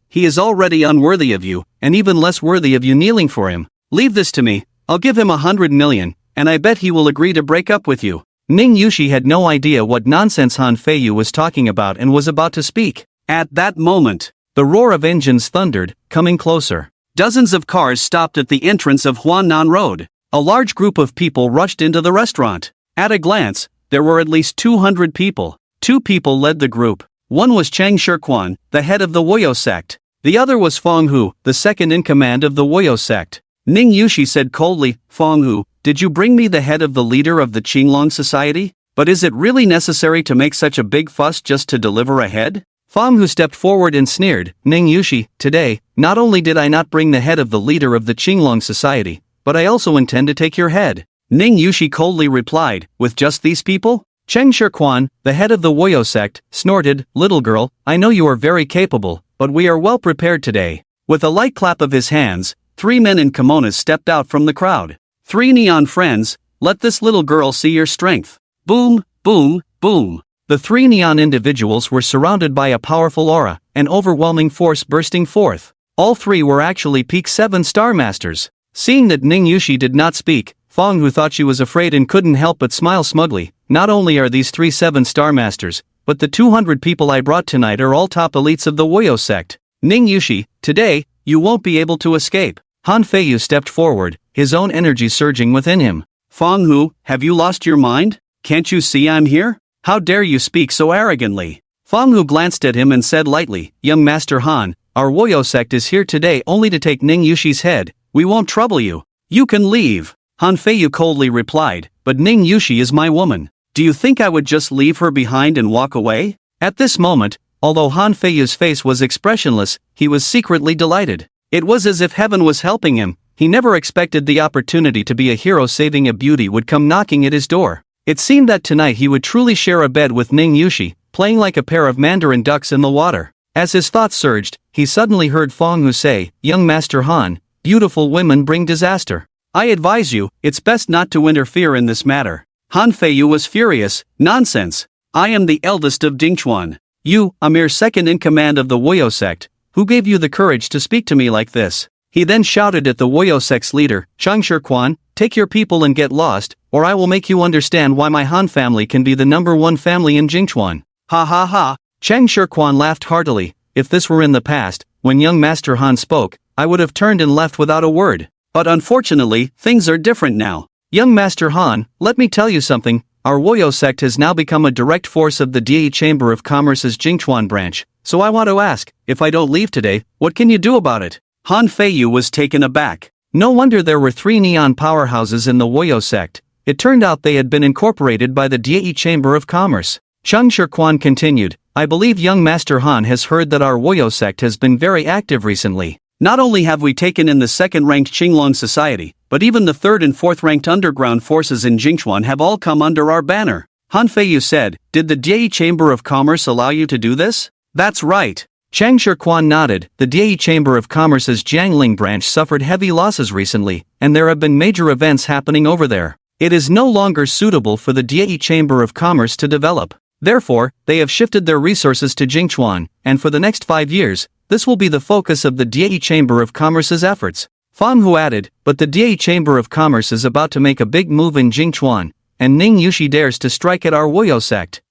he is already unworthy of you, and even less worthy of you kneeling for him. Leave this to me, I'll give him 100 million, and I bet he will agree to break up with you." Ning Yushi had no idea what nonsense Han Feiyu was talking about and was about to speak. At that moment, the roar of engines thundered, coming closer. Dozens of cars stopped at the entrance of Huanan Road. A large group of people rushed into the restaurant. At a glance, there were at least 200 people. 2 people led the group. One was Chang Shirquan, the head of the Woyo sect. The other was Feng Hu, the second in command of the Woyo sect. Ning Yushi said coldly, "Feng Hu, did you bring me the head of the leader of the Qinglong Society? But is it really necessary to make such a big fuss just to deliver a head?" Feng Hu stepped forward and sneered, "Ning Yushi, today, not only did I not bring the head of the leader of the Qinglong Society, but I also intend to take your head." Ning Yushi coldly replied, "With just these people?" Cheng Shirquan, the head of the Woyo sect, snorted, "Little girl, I know you are very capable, but we are well prepared today." With a light clap of his hands, 3 men in kimonos stepped out from the crowd. "3 neon friends, let this little girl see your strength." Boom, boom, boom. The 3 neon individuals were surrounded by a powerful aura, an overwhelming force bursting forth. All 3 were actually peak 7-star masters. Seeing that Ning Yushi did not speak, Feng Hu thought she was afraid and couldn't help but smile smugly. "Not only are these 3 7-star masters, but the 200 people I brought tonight are all top elites of the Woyo sect. Ning Yushi, today, you won't be able to escape." Han Feiyu stepped forward, his own energy surging within him. "Feng Hu, have you lost your mind? Can't you see I'm here? How dare you speak so arrogantly?" Feng Hu glanced at him and said lightly, "Young Master Han, our Woyo sect is here today only to take Ning Yushi's head. We won't trouble you. You can leave." Han Feiyu coldly replied, "But Ning Yushi is my woman. Do you think I would just leave her behind and walk away?" At this moment, although Han Feiyu's face was expressionless, he was secretly delighted. It was as if heaven was helping him. He never expected the opportunity to be a hero saving a beauty would come knocking at his door. It seemed that tonight he would truly share a bed with Ning Yushi, playing like a pair of mandarin ducks in the water. As his thoughts surged, he suddenly heard Feng Hu say, "Young Master Han, beautiful women bring disaster. I advise you, it's best not to interfere in this matter." Han Feiyu was furious. "Nonsense. I am the eldest of Dingchuan. You, a mere second in command of the Woyo sect, who gave you the courage to speak to me like this?" He then shouted at the Woyo sect's leader, Chang Shirquan, "Take your people and get lost, or I will make you understand why my Han family can be the #1 family in Jingchuan." Ha ha ha. Chang Shirquan laughed heartily. "If this were in the past, when young Master Han spoke, I would have turned and left without a word. But unfortunately, things are different now. Young Master Han, let me tell you something, our Woyo sect has now become a direct force of the Die Chamber of Commerce's Jingchuan branch, so I want to ask, if I don't leave today, what can you do about it?" Han Feiyu was taken aback. No wonder there were 3 neon powerhouses in the Woyo sect. It turned out they had been incorporated by the Die Chamber of Commerce. Chang Shirquan continued, "I believe young Master Han has heard that our Woyo sect has been very active recently. Not only have we taken in the 2nd-ranked Qinglong Society, but even the 3rd and 4th-ranked underground forces in Jingchuan have all come under our banner." Han Feiyu said, "Did the Die Chamber of Commerce allow you to do this?" "That's right. Chang Shirquan nodded. The Die Chamber of Commerce's Jiangling branch suffered heavy losses recently, and there have been major events happening over there. It is no longer suitable for the Die Chamber of Commerce to develop. Therefore, they have shifted their resources to Jingchuan, and for the next 5 years, this will be the focus of the Die Chamber of Commerce's efforts. Fang Hu added, but the Die Chamber of Commerce is about to make a big move in Jingchuan, and Ning Yushi dares to strike at our Woyo sect.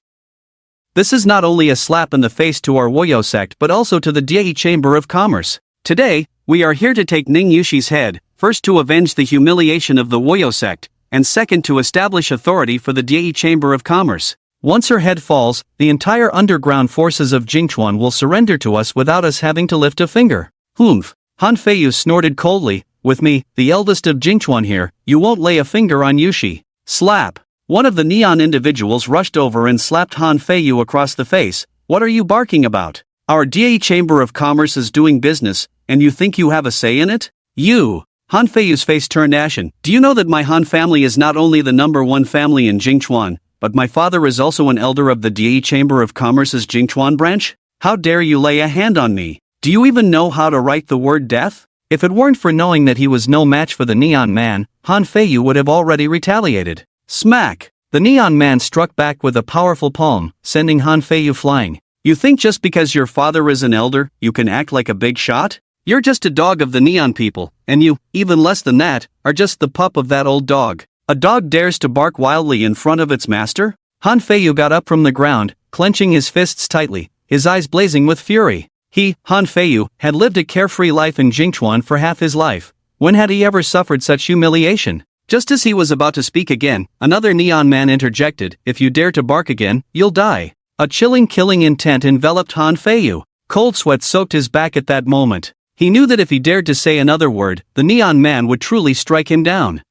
This is not only a slap in the face to our Woyo sect but also to the Die Chamber of Commerce. Today, we are here to take Ning Yushi's head, first to avenge the humiliation of the Woyo sect, and second to establish authority for the Die Chamber of Commerce. Once her head falls, the entire underground forces of Jingchuan will surrender to us without us having to lift a finger. Humph. Han Feiyu snorted coldly. With me, the eldest of Jingchuan here, you won't lay a finger on Yushi. Slap. One of the neon individuals rushed over and slapped Han Feiyu across the face. What are you barking about? Our Die Chamber of Commerce is doing business, and you think you have a say in it? You. Han Feiyu's face turned ashen. Do you know that my Han family is not only the #1 family in Jingchuan, but my father is also an elder of the Die Chamber of Commerce's Jingchuan branch? How dare you lay a hand on me? Do you even know how to write the word death? If it weren't for knowing that he was no match for the Neon Man, Han Feiyu would have already retaliated. Smack! The Neon Man struck back with a powerful palm, sending Han Feiyu flying. You think just because your father is an elder, you can act like a big shot? You're just a dog of the Neon people, and you, even less than that, are just the pup of that old dog. A dog dares to bark wildly in front of its master? Han Feiyu got up from the ground, clenching his fists tightly, his eyes blazing with fury. He, Han Feiyu, had lived a carefree life in Jingchuan for half his life. When had he ever suffered such humiliation? Just as he was about to speak again, another Neon Man interjected, if you dare to bark again, you'll die. A chilling killing intent enveloped Han Feiyu. Cold sweat soaked his back at that moment. He knew that if he dared to say another word, the Neon Man would truly strike him down.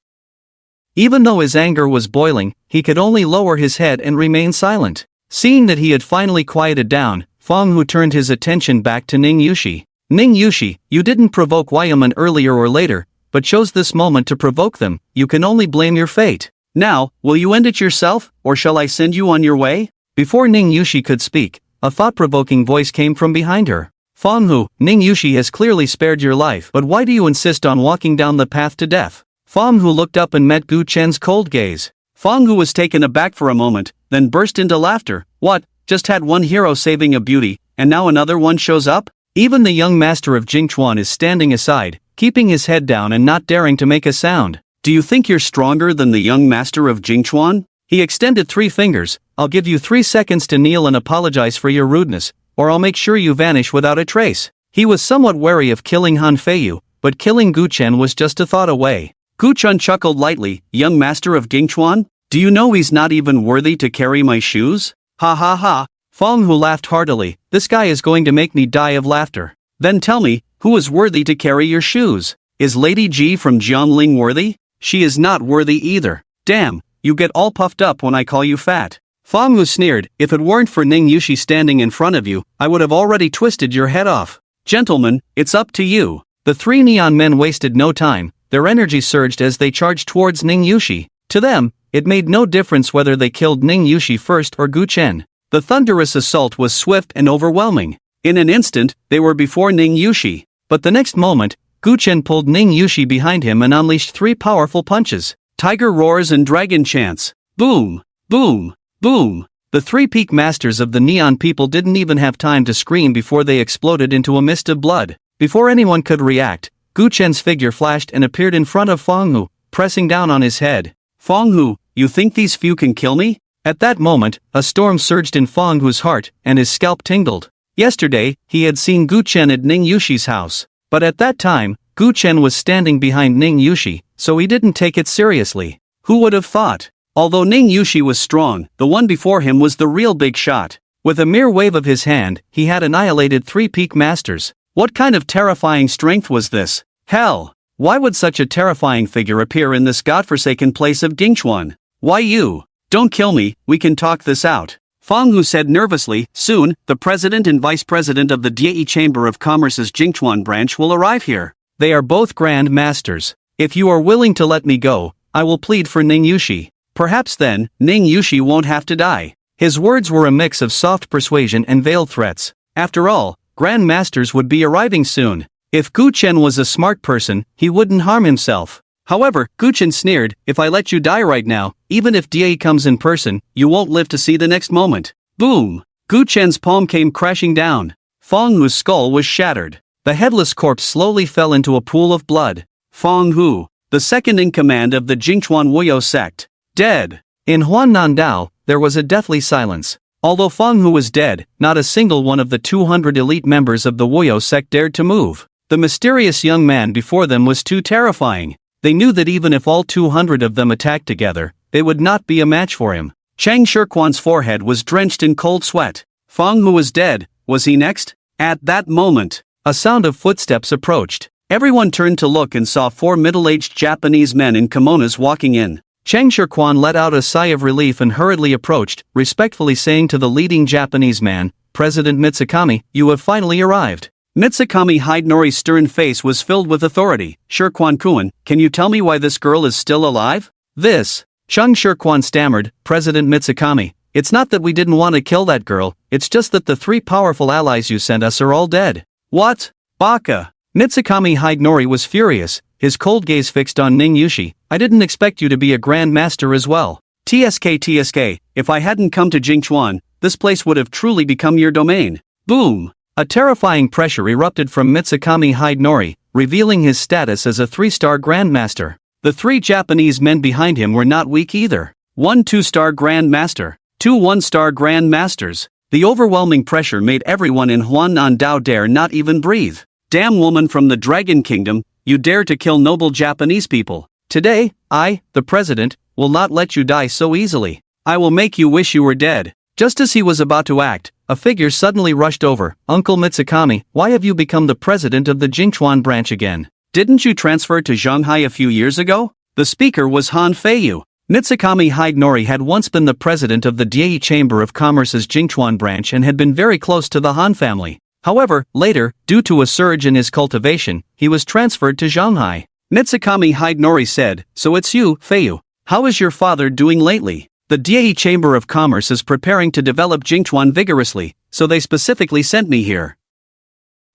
Even though his anger was boiling, he could only lower his head and remain silent. Seeing that he had finally quieted down, Fang Hu turned his attention back to Ning Yushi. Ning Yushi, you didn't provoke Wyaman earlier or later, but chose this moment to provoke them. You can only blame your fate. Now, will you end it yourself, or shall I send you on your way? Before Ning Yushi could speak, a thought-provoking voice came from behind her. Fang Hu, Ning Yushi has clearly spared your life, but why do you insist on walking down the path to death? Fang Hu looked up and met Gu Chen's cold gaze. Fang Hu was taken aback for a moment, then burst into laughter. What? Just had one hero saving a beauty, and now another one shows up? Even the young master of Jingchuan is standing aside, keeping his head down and not daring to make a sound. Do you think you're stronger than the young master of Jingchuan? He extended 3 fingers. I'll give you 3 seconds to kneel and apologize for your rudeness, or I'll make sure you vanish without a trace. He was somewhat wary of killing Han Feiyu, but killing Gu Chen was just a thought away. Gu Chen chuckled lightly. Young master of Jingchuan? Do you know he's not even worthy to carry my shoes? Ha ha ha. Fang Hu laughed heartily. This guy is going to make me die of laughter. Then tell me, who is worthy to carry your shoes? Is Lady Ji from Jiangling worthy? She is not worthy either. Damn, you get all puffed up when I call you fat. Fang Hu sneered. If it weren't for Ning Yushi standing in front of you, I would have already twisted your head off. Gentlemen, it's up to you. The 3 neon men wasted no time. Their energy surged as they charged towards Ning Yushi. To them, it made no difference whether they killed Ning Yushi first or Gu Chen. The thunderous assault was swift and overwhelming. In an instant, they were before Ning Yushi. But the next moment, Gu Chen pulled Ning Yushi behind him and unleashed 3 powerful punches. Tiger roars and dragon chants. Boom! Boom! Boom! The 3 peak masters of the Neon people didn't even have time to scream before they exploded into a mist of blood. Before anyone could react, Gu Chen's figure flashed and appeared in front of Fang Hu, pressing down on his head. Fang Hu, you think these few can kill me? At that moment, a storm surged in Fang Hu's heart, and his scalp tingled. Yesterday, he had seen Gu Chen at Ning Yushi's house. But at that time, Gu Chen was standing behind Ning Yushi, so he didn't take it seriously. Who would have thought? Although Ning Yushi was strong, the one before him was the real big shot. With a mere wave of his hand, he had annihilated 3 peak masters. What kind of terrifying strength was this? Hell! Why would such a terrifying figure appear in this godforsaken place of Jingchuan? Why you? Don't kill me, we can talk this out. Fang Hu said nervously. Soon, the president and vice president of the Die Chamber of Commerce's Jingchuan branch will arrive here. They are both grand masters. If you are willing to let me go, I will plead for Ning Yushi. Perhaps then, Ning Yushi won't have to die. His words were a mix of soft persuasion and veiled threats. After all, grandmasters would be arriving soon. If Gu Chen was a smart person, he wouldn't harm himself. However, Gu Chen sneered, if I let you die right now, even if Da comes in person, you won't live to see the next moment. Boom! Gu Chen's palm came crashing down. Fong Hu's skull was shattered. The headless corpse slowly fell into a pool of blood. Fong Hu, the second in command of the Jingchuan Wuyo sect, dead. In Huannandao, there was a deathly silence. Although Fong Hu was dead, not a single one of the 200 elite members of the Wuyo sect dared to move. The mysterious young man before them was too terrifying. They knew that even if all 200 of them attacked together, they would not be a match for him. Chang Shirquan's forehead was drenched in cold sweat. Fong Hu was dead. Was he next? At that moment, a sound of footsteps approached. Everyone turned to look and saw 4 middle-aged Japanese men in kimonos walking in. Chang Shirquan let out a sigh of relief and hurriedly approached, respectfully saying to the leading Japanese man, President Mitsukami, you have finally arrived. Mitsukami Hidenori's stern face was filled with authority. Shirquan-kun, can you tell me why this girl is still alive? Chung Shirquan stammered, President Mitsukami, it's not that we didn't want to kill that girl, it's just that the 3 powerful allies you sent us are all dead. What? Baka! Mitsukami Hidenori was furious, his cold gaze fixed on Ning Yushi. I didn't expect you to be a Grand Master as well. TSK, if I hadn't come to Jingchuan, this place would have truly become your domain. Boom! A terrifying pressure erupted from Mitsukami Hidenori, revealing his status as a 3-star Grandmaster. The 3 Japanese men behind him were not weak either. 1 2-star Grandmaster, 2 1-star Grandmasters. The overwhelming pressure made everyone in Huannandao dare not even breathe. Damn woman from the Dragon Kingdom, you dare to kill noble Japanese people. Today, I, the president, will not let you die so easily. I will make you wish you were dead. Just as he was about to act, a figure suddenly rushed over. Uncle Mitsukami, why have you become the president of the Jingchuan branch again? Didn't you transfer to Shanghai a few years ago? The speaker was Han Feiyu. Mitsukami Hidenori had once been the president of the Diei Chamber of Commerce's Jingchuan branch and had been very close to the Han family. However, later, due to a surge in his cultivation, he was transferred to Shanghai. Mitsukami Hidenori said, so it's you, Feiyu. How is your father doing lately? The Diei Chamber of Commerce is preparing to develop Jingchuan vigorously, so they specifically sent me here.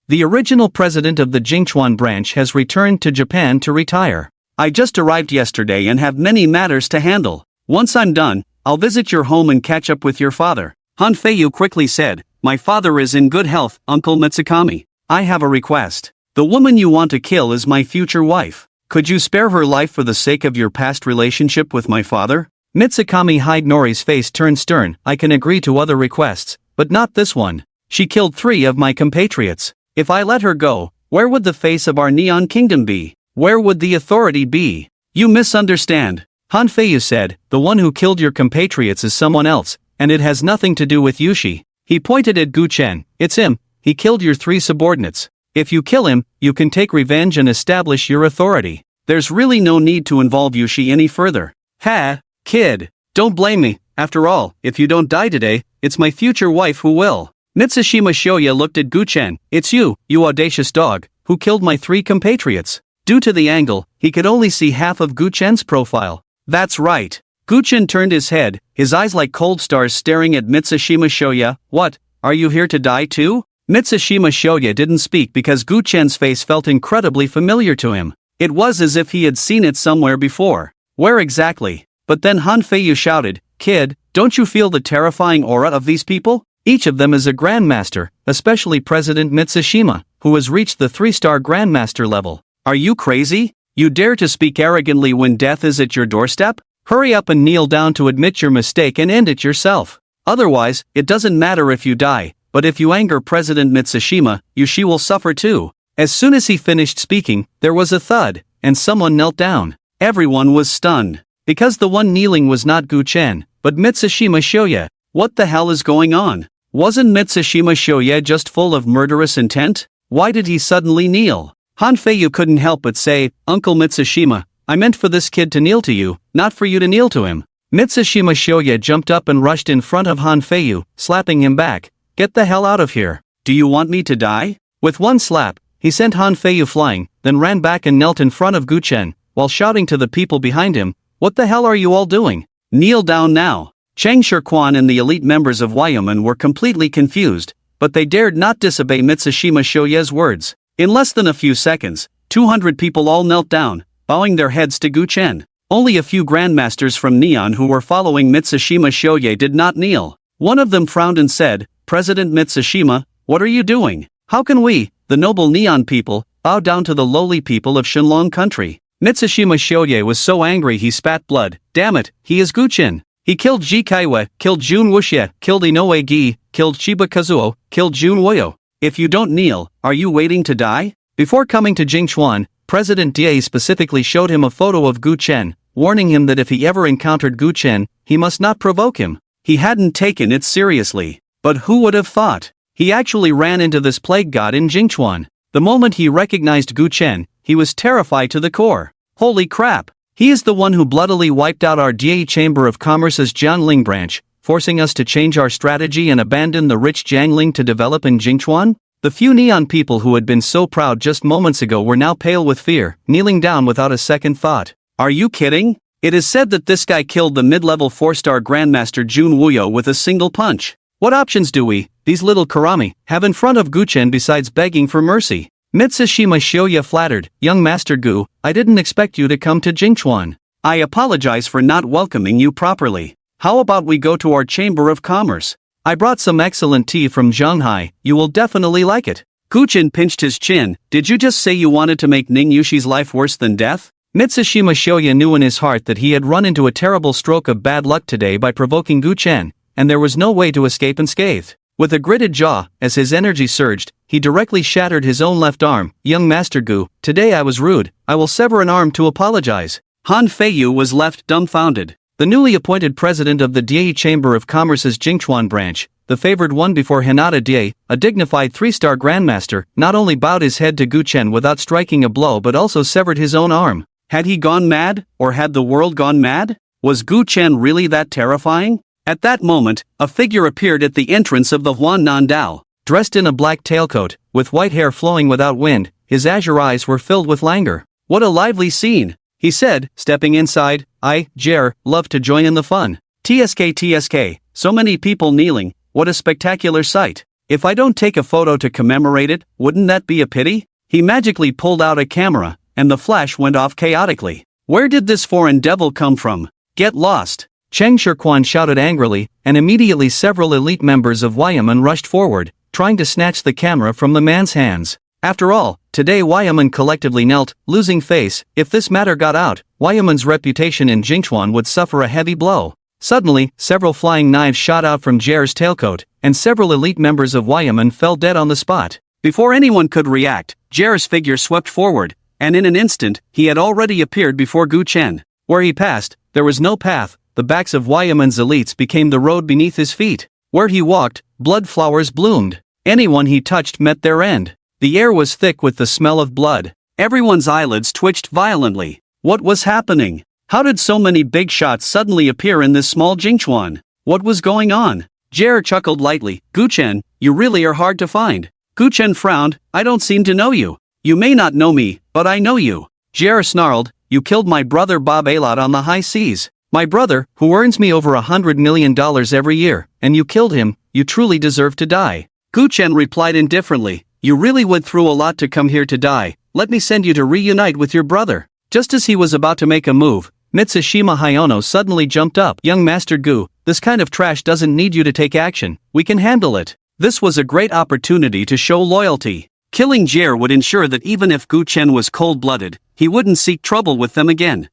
The original president of the Jingchuan branch has returned to Japan to retire. I just arrived yesterday and have many matters to handle. Once I'm done, I'll visit your home and catch up with your father. Han Feiyu quickly said, my father is in good health, Uncle Mitsukami. I have a request. The woman you want to kill is my future wife. Could you spare her life for the sake of your past relationship with my father? Mitsukami Hidenori's face turned stern. I can agree to other requests, but not this one. She killed 3 of my compatriots. If I let her go, where would the face of our Neon Kingdom be? Where would the authority be? You misunderstand. Han Feiyu said, the one who killed your compatriots is someone else, and it has nothing to do with Yushi. He pointed at Gu Chen. It's him. He killed your 3 subordinates. If you kill him, you can take revenge and establish your authority. There's really no need to involve Yushi any further. Ha, kid. Don't blame me. After all, if you don't die today, it's my future wife who will. Mitsushima Shoya looked at Gu Chen. It's you, you audacious dog, who killed my 3 compatriots. Due to the angle, he could only see half of Gu Chen's profile. That's right. Gu Chen turned his head, his eyes like cold stars staring at Mitsushima Shoya. What, are you here to die too? Mitsushima Shoya didn't speak because Gu Chen's face felt incredibly familiar to him. It was as if he had seen it somewhere before. Where exactly? But then Han Feiyu shouted, Kid, don't you feel the terrifying aura of these people? Each of them is a Grandmaster, especially President Mitsushima, who has reached the 3-star Grandmaster level. Are you crazy? You dare to speak arrogantly when death is at your doorstep? Hurry up and kneel down to admit your mistake and end it yourself. Otherwise, it doesn't matter if you die, but if you anger President Mitsushima, she will suffer too. As soon as he finished speaking, there was a thud, and someone knelt down. Everyone was stunned. Because the one kneeling was not Gu Chen, but Mitsushima Shoya. What the hell is going on? Wasn't Mitsushima Shoya just full of murderous intent? Why did he suddenly kneel? Han Feiyu couldn't help but say, Uncle Mitsushima, I meant for this kid to kneel to you, not for you to kneel to him. Mitsushima Shoya jumped up and rushed in front of Han Feiyu, slapping him back. Get the hell out of here. Do you want me to die? With one slap, he sent Han Feiyu flying, then ran back and knelt in front of Gu Chen, while shouting to the people behind him, What the hell are you all doing? Kneel down now. Chang Shirquan and the elite members of Wyoming were completely confused. but they dared not disobey Mitsushima Shoya's words. In less than a few seconds, 200 people all knelt down, bowing their heads to Guchen. Only a few grandmasters from Neon who were following Mitsushima Shoya did not kneel. One of them frowned and said, "President Mitsushima, what are you doing? How can we, the noble Neon people, bow down to the lowly people of Shenlong country?" Mitsushima Shoya was so angry he spat blood. "Damn it, he is Guchen. He killed Ji Kaiwa, killed Jun Wuxie, killed Inoue Gi, killed Chiba Kazuo, killed Jun Woyo. If you don't kneel, are you waiting to die?" Before coming to Jingchuan, President Die specifically showed him a photo of Guchen, warning him that if he ever encountered Guchen, he must not provoke him. He hadn't taken it seriously. But who would have thought? He actually ran into this plague god in Jingchuan. The moment he recognized Guchen, he was terrified to the core. Holy crap! He is the one who bloodily wiped out our Die Chamber of Commerce's Jiangling branch, forcing us to change our strategy and abandon the rich Jiangling to develop in Jingchuan? The few Neon people who had been so proud just moments ago were now pale with fear, kneeling down without a second thought. Are you kidding? It is said that this guy killed the mid-level 4-star Grandmaster Jun Wuyo with a single punch. What options do we, these little Karami, have in front of Guchen besides begging for mercy? Mitsushima Shoya flattered, "Young Master Gu, I didn't expect you to come to Jingchuan. I apologize for not welcoming you properly. How about we go to our Chamber of Commerce? I brought some excellent tea from Shanghai, you will definitely like it." Guchen pinched his chin. "Did you just say you wanted to make Ning Yushi's life worse than death?" Mitsushima Shoya knew in his heart that he had run into a terrible stroke of bad luck today by provoking Guchen, and there was no way to escape unscathed. With a gritted jaw, as his energy surged, he directly shattered his own left arm. "Young Master Gu, today I was rude, I will sever an arm to apologize." Han Feiyu was left dumbfounded. The newly appointed president of the Die Chamber of Commerce's Jingchuan branch, the favored one before Hinata Die, a dignified 3-star grandmaster, not only bowed his head to Guchen without striking a blow but also severed his own arm. Had he gone mad, or had the world gone mad? Was Guchen really that terrifying? At that moment, a figure appeared at the entrance of the Huannan Dao. Dressed in a black tailcoat, with white hair flowing without wind, his azure eyes were filled with languor. "What a lively scene," he said, stepping inside. "I, Jer, love to join in the fun. TSK, so many people kneeling, what a spectacular sight. If I don't take a photo to commemorate it, wouldn't that be a pity?" He magically pulled out a camera, and the flash went off chaotically. Where did this foreign devil come from? Get lost! Cheng Shirquan shouted angrily, and immediately several elite members of Wyaman rushed forward, trying to snatch the camera from the man's hands. After all, today Wyaman collectively knelt, losing face. If this matter got out, Wyaman's reputation in Jingchuan would suffer a heavy blow. Suddenly, several flying knives shot out from Jer's tailcoat, and several elite members of Wyaman fell dead on the spot. Before anyone could react, Jer's figure swept forward, and in an instant, he had already appeared before Guchen. Where he passed, there was no path. The backs of Wyaman's elites became the road beneath his feet. Where he walked, blood flowers bloomed. Anyone he touched met their end. The air was thick with the smell of blood. Everyone's eyelids twitched violently. What was happening? How did so many big shots suddenly appear in this small Jingchuan? What was going on? Jer chuckled lightly. "Guchen, you really are hard to find." Guchen frowned. "I don't seem to know you. You may not know me, but I know you." Jer snarled. "You killed my brother Bob Alot on the high seas. My brother, who earns me over $100 million every year, and you killed him, you truly deserve to die." Guchen replied indifferently. "You really went through a lot to come here to die. Let me send you to reunite with your brother." Just as he was about to make a move, Mitsushima Hayono suddenly jumped up. "Young Master Gu, this kind of trash doesn't need you to take action, we can handle it." This was a great opportunity to show loyalty. Killing Jer would ensure that even if Guchen was cold-blooded, he wouldn't seek trouble with them again.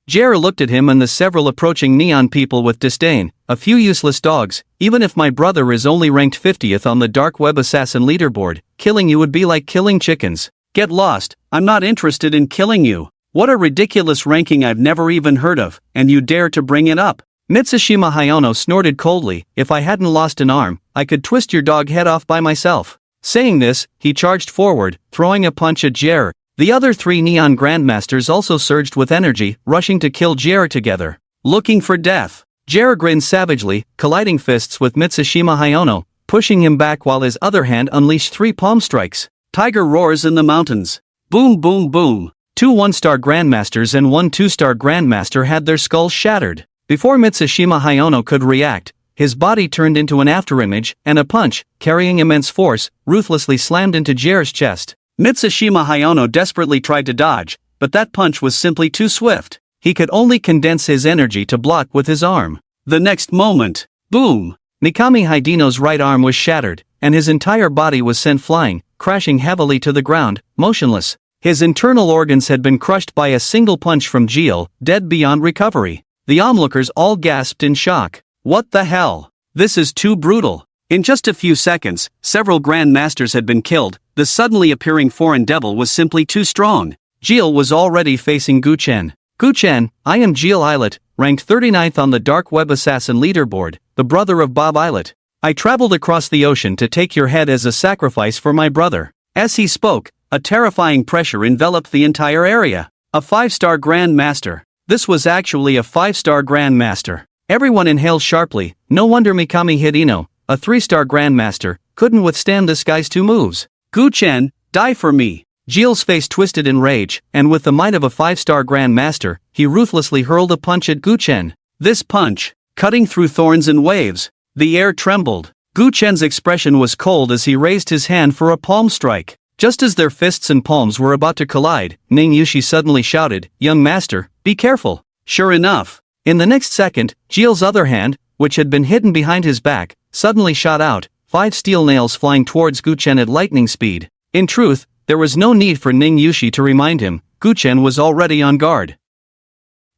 Jer looked at him and the several approaching Neon people with disdain. "A few useless dogs. Even if my brother is only ranked 50th on the dark web assassin leaderboard, killing you would be like killing chickens. Get lost, I'm not interested in killing you. What a ridiculous ranking I've never even heard of, and you dare to bring it up." Mitsushima Hayono snorted coldly. "If I hadn't lost an arm, I could twist your dog head off by myself." Saying this, he charged forward, throwing a punch at Jer. The other 3 Neon Grandmasters also surged with energy, rushing to kill Jer together. Looking for death. Jer grinned savagely, colliding fists with Mitsushima Hayono, pushing him back while his other hand unleashed 3 palm strikes. Tiger roars in the mountains. Boom boom boom. 2 1-star Grandmasters and 1 2-star Grandmaster had their skulls shattered. Before Mitsushima Hayono could react, his body turned into an afterimage, and a punch, carrying immense force, ruthlessly slammed into Jair's chest. Mitsushima Hayono desperately tried to dodge, but that punch was simply too swift. He could only condense his energy to block with his arm. The next moment, boom! Mikami Hideno's right arm was shattered, and his entire body was sent flying, crashing heavily to the ground, motionless. His internal organs had been crushed by a single punch from Gil, dead beyond recovery. The onlookers all gasped in shock. What the hell? This is too brutal. In just a few seconds, several Grand Masters had been killed. The suddenly appearing foreign devil was simply too strong. Gil was already facing Guchen. Guchen, I am Gil Islet, ranked 39th on the Dark Web Assassin leaderboard, the brother of Bob Islet. I traveled across the ocean to take your head as a sacrifice for my brother. As he spoke, a terrifying pressure enveloped the entire area. A 5-star Grand Master. This was actually a 5-star Grand Master. Everyone inhaled sharply. No wonder Mikami Hideno, a 3-star Grand Master, couldn't withstand this guy's 2 moves. Guchen, die for me. Gil's face twisted in rage, and with the might of a 5-star Grand Master, he ruthlessly hurled a punch at Guchen. This punch, cutting through thorns and waves. The air trembled. Guchen's expression was cold as he raised his hand for a palm strike. Just as their fists and palms were about to collide, Ning Yushi suddenly shouted, "Young master, be careful." Sure enough. In the next second, Gil's other hand, which had been hidden behind his back, suddenly shot out, 5 steel nails flying towards Guchen at lightning speed. In truth, there was no need for Ning Yushi to remind him. Guchen was already on guard.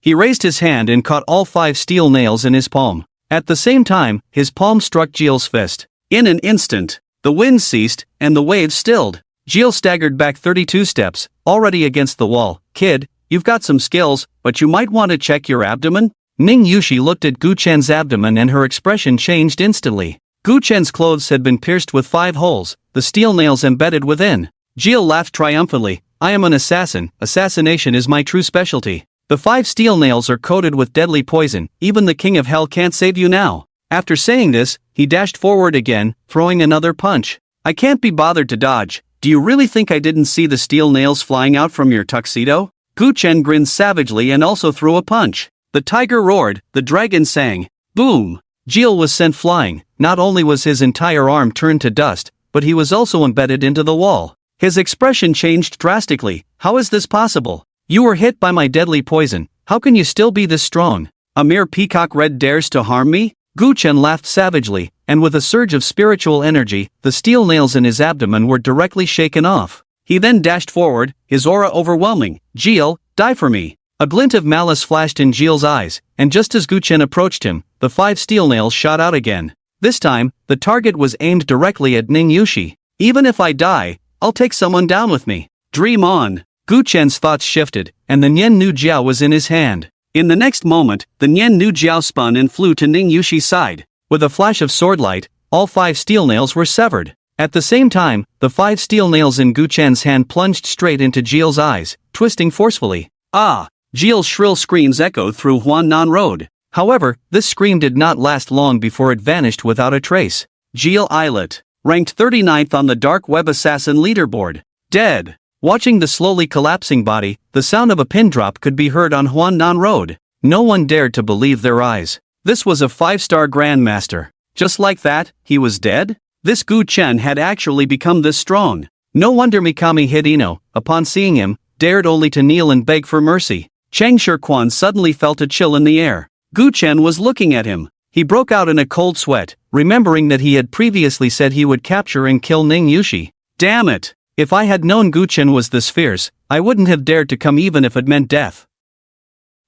He raised his hand and caught all 5 steel nails in his palm. At the same time, his palm struck Gil's fist. In an instant, the wind ceased, and the waves stilled. Gil staggered back 32 steps, already against the wall. "Kid, you've got some skills, but you might want to check your abdomen?" Ning Yushi looked at Guchen's abdomen and her expression changed instantly. Guchen's clothes had been pierced with 5 holes, the steel nails embedded within. Gil laughed triumphantly. "I am an assassin. Assassination is my true specialty. The 5 steel nails are coated with deadly poison. Even the King of Hell can't save you now." After saying this, he dashed forward again, throwing another punch. "I can't be bothered to dodge. Do you really think I didn't see the steel nails flying out from your tuxedo?" Guchen grinned savagely and also threw a punch. The tiger roared, the dragon sang. Boom! Gil was sent flying. Not only was his entire arm turned to dust, but he was also embedded into the wall. His expression changed drastically. "How is this possible? You were hit by my deadly poison. How can you still be this strong? A mere peacock red dares to harm me?" Guchen laughed savagely, and with a surge of spiritual energy, the steel nails in his abdomen were directly shaken off. He then dashed forward, his aura overwhelming. "Gil, die for me." A glint of malice flashed in Gil's eyes, and just as Guchen approached him, the 5 steel nails shot out again. This time, the target was aimed directly at Ning Yushi. "Even if I die, I'll take someone down with me. Dream on." Guchen's thoughts shifted, and the Nian Nu Jiao was in his hand. In the next moment, the Nian Nu Jiao spun and flew to Ning Yushi's side. With a flash of swordlight, all 5 steel nails were severed. At the same time, the 5 steel nails in Guchen's hand plunged straight into Gil's eyes, twisting forcefully. "Ah!" Gil's shrill screams echoed through Huannan Road. However, this scream did not last long before it vanished without a trace. Gil Islet, ranked 39th on the Dark Web Assassin leaderboard, dead. Watching the slowly collapsing body, the sound of a pin drop could be heard on Huannan Road. No one dared to believe their eyes. This was a 5-star Grand Master. Just like that, he was dead? This Guchen had actually become this strong. No wonder Mikami Hideno, upon seeing him, dared only to kneel and beg for mercy. Chang Shirquan suddenly felt a chill in the air. Guchen was looking at him. He broke out in a cold sweat, remembering that he had previously said he would capture and kill Ning Yushi. Damn it! If I had known Guchen was this fierce, I wouldn't have dared to come even if it meant death.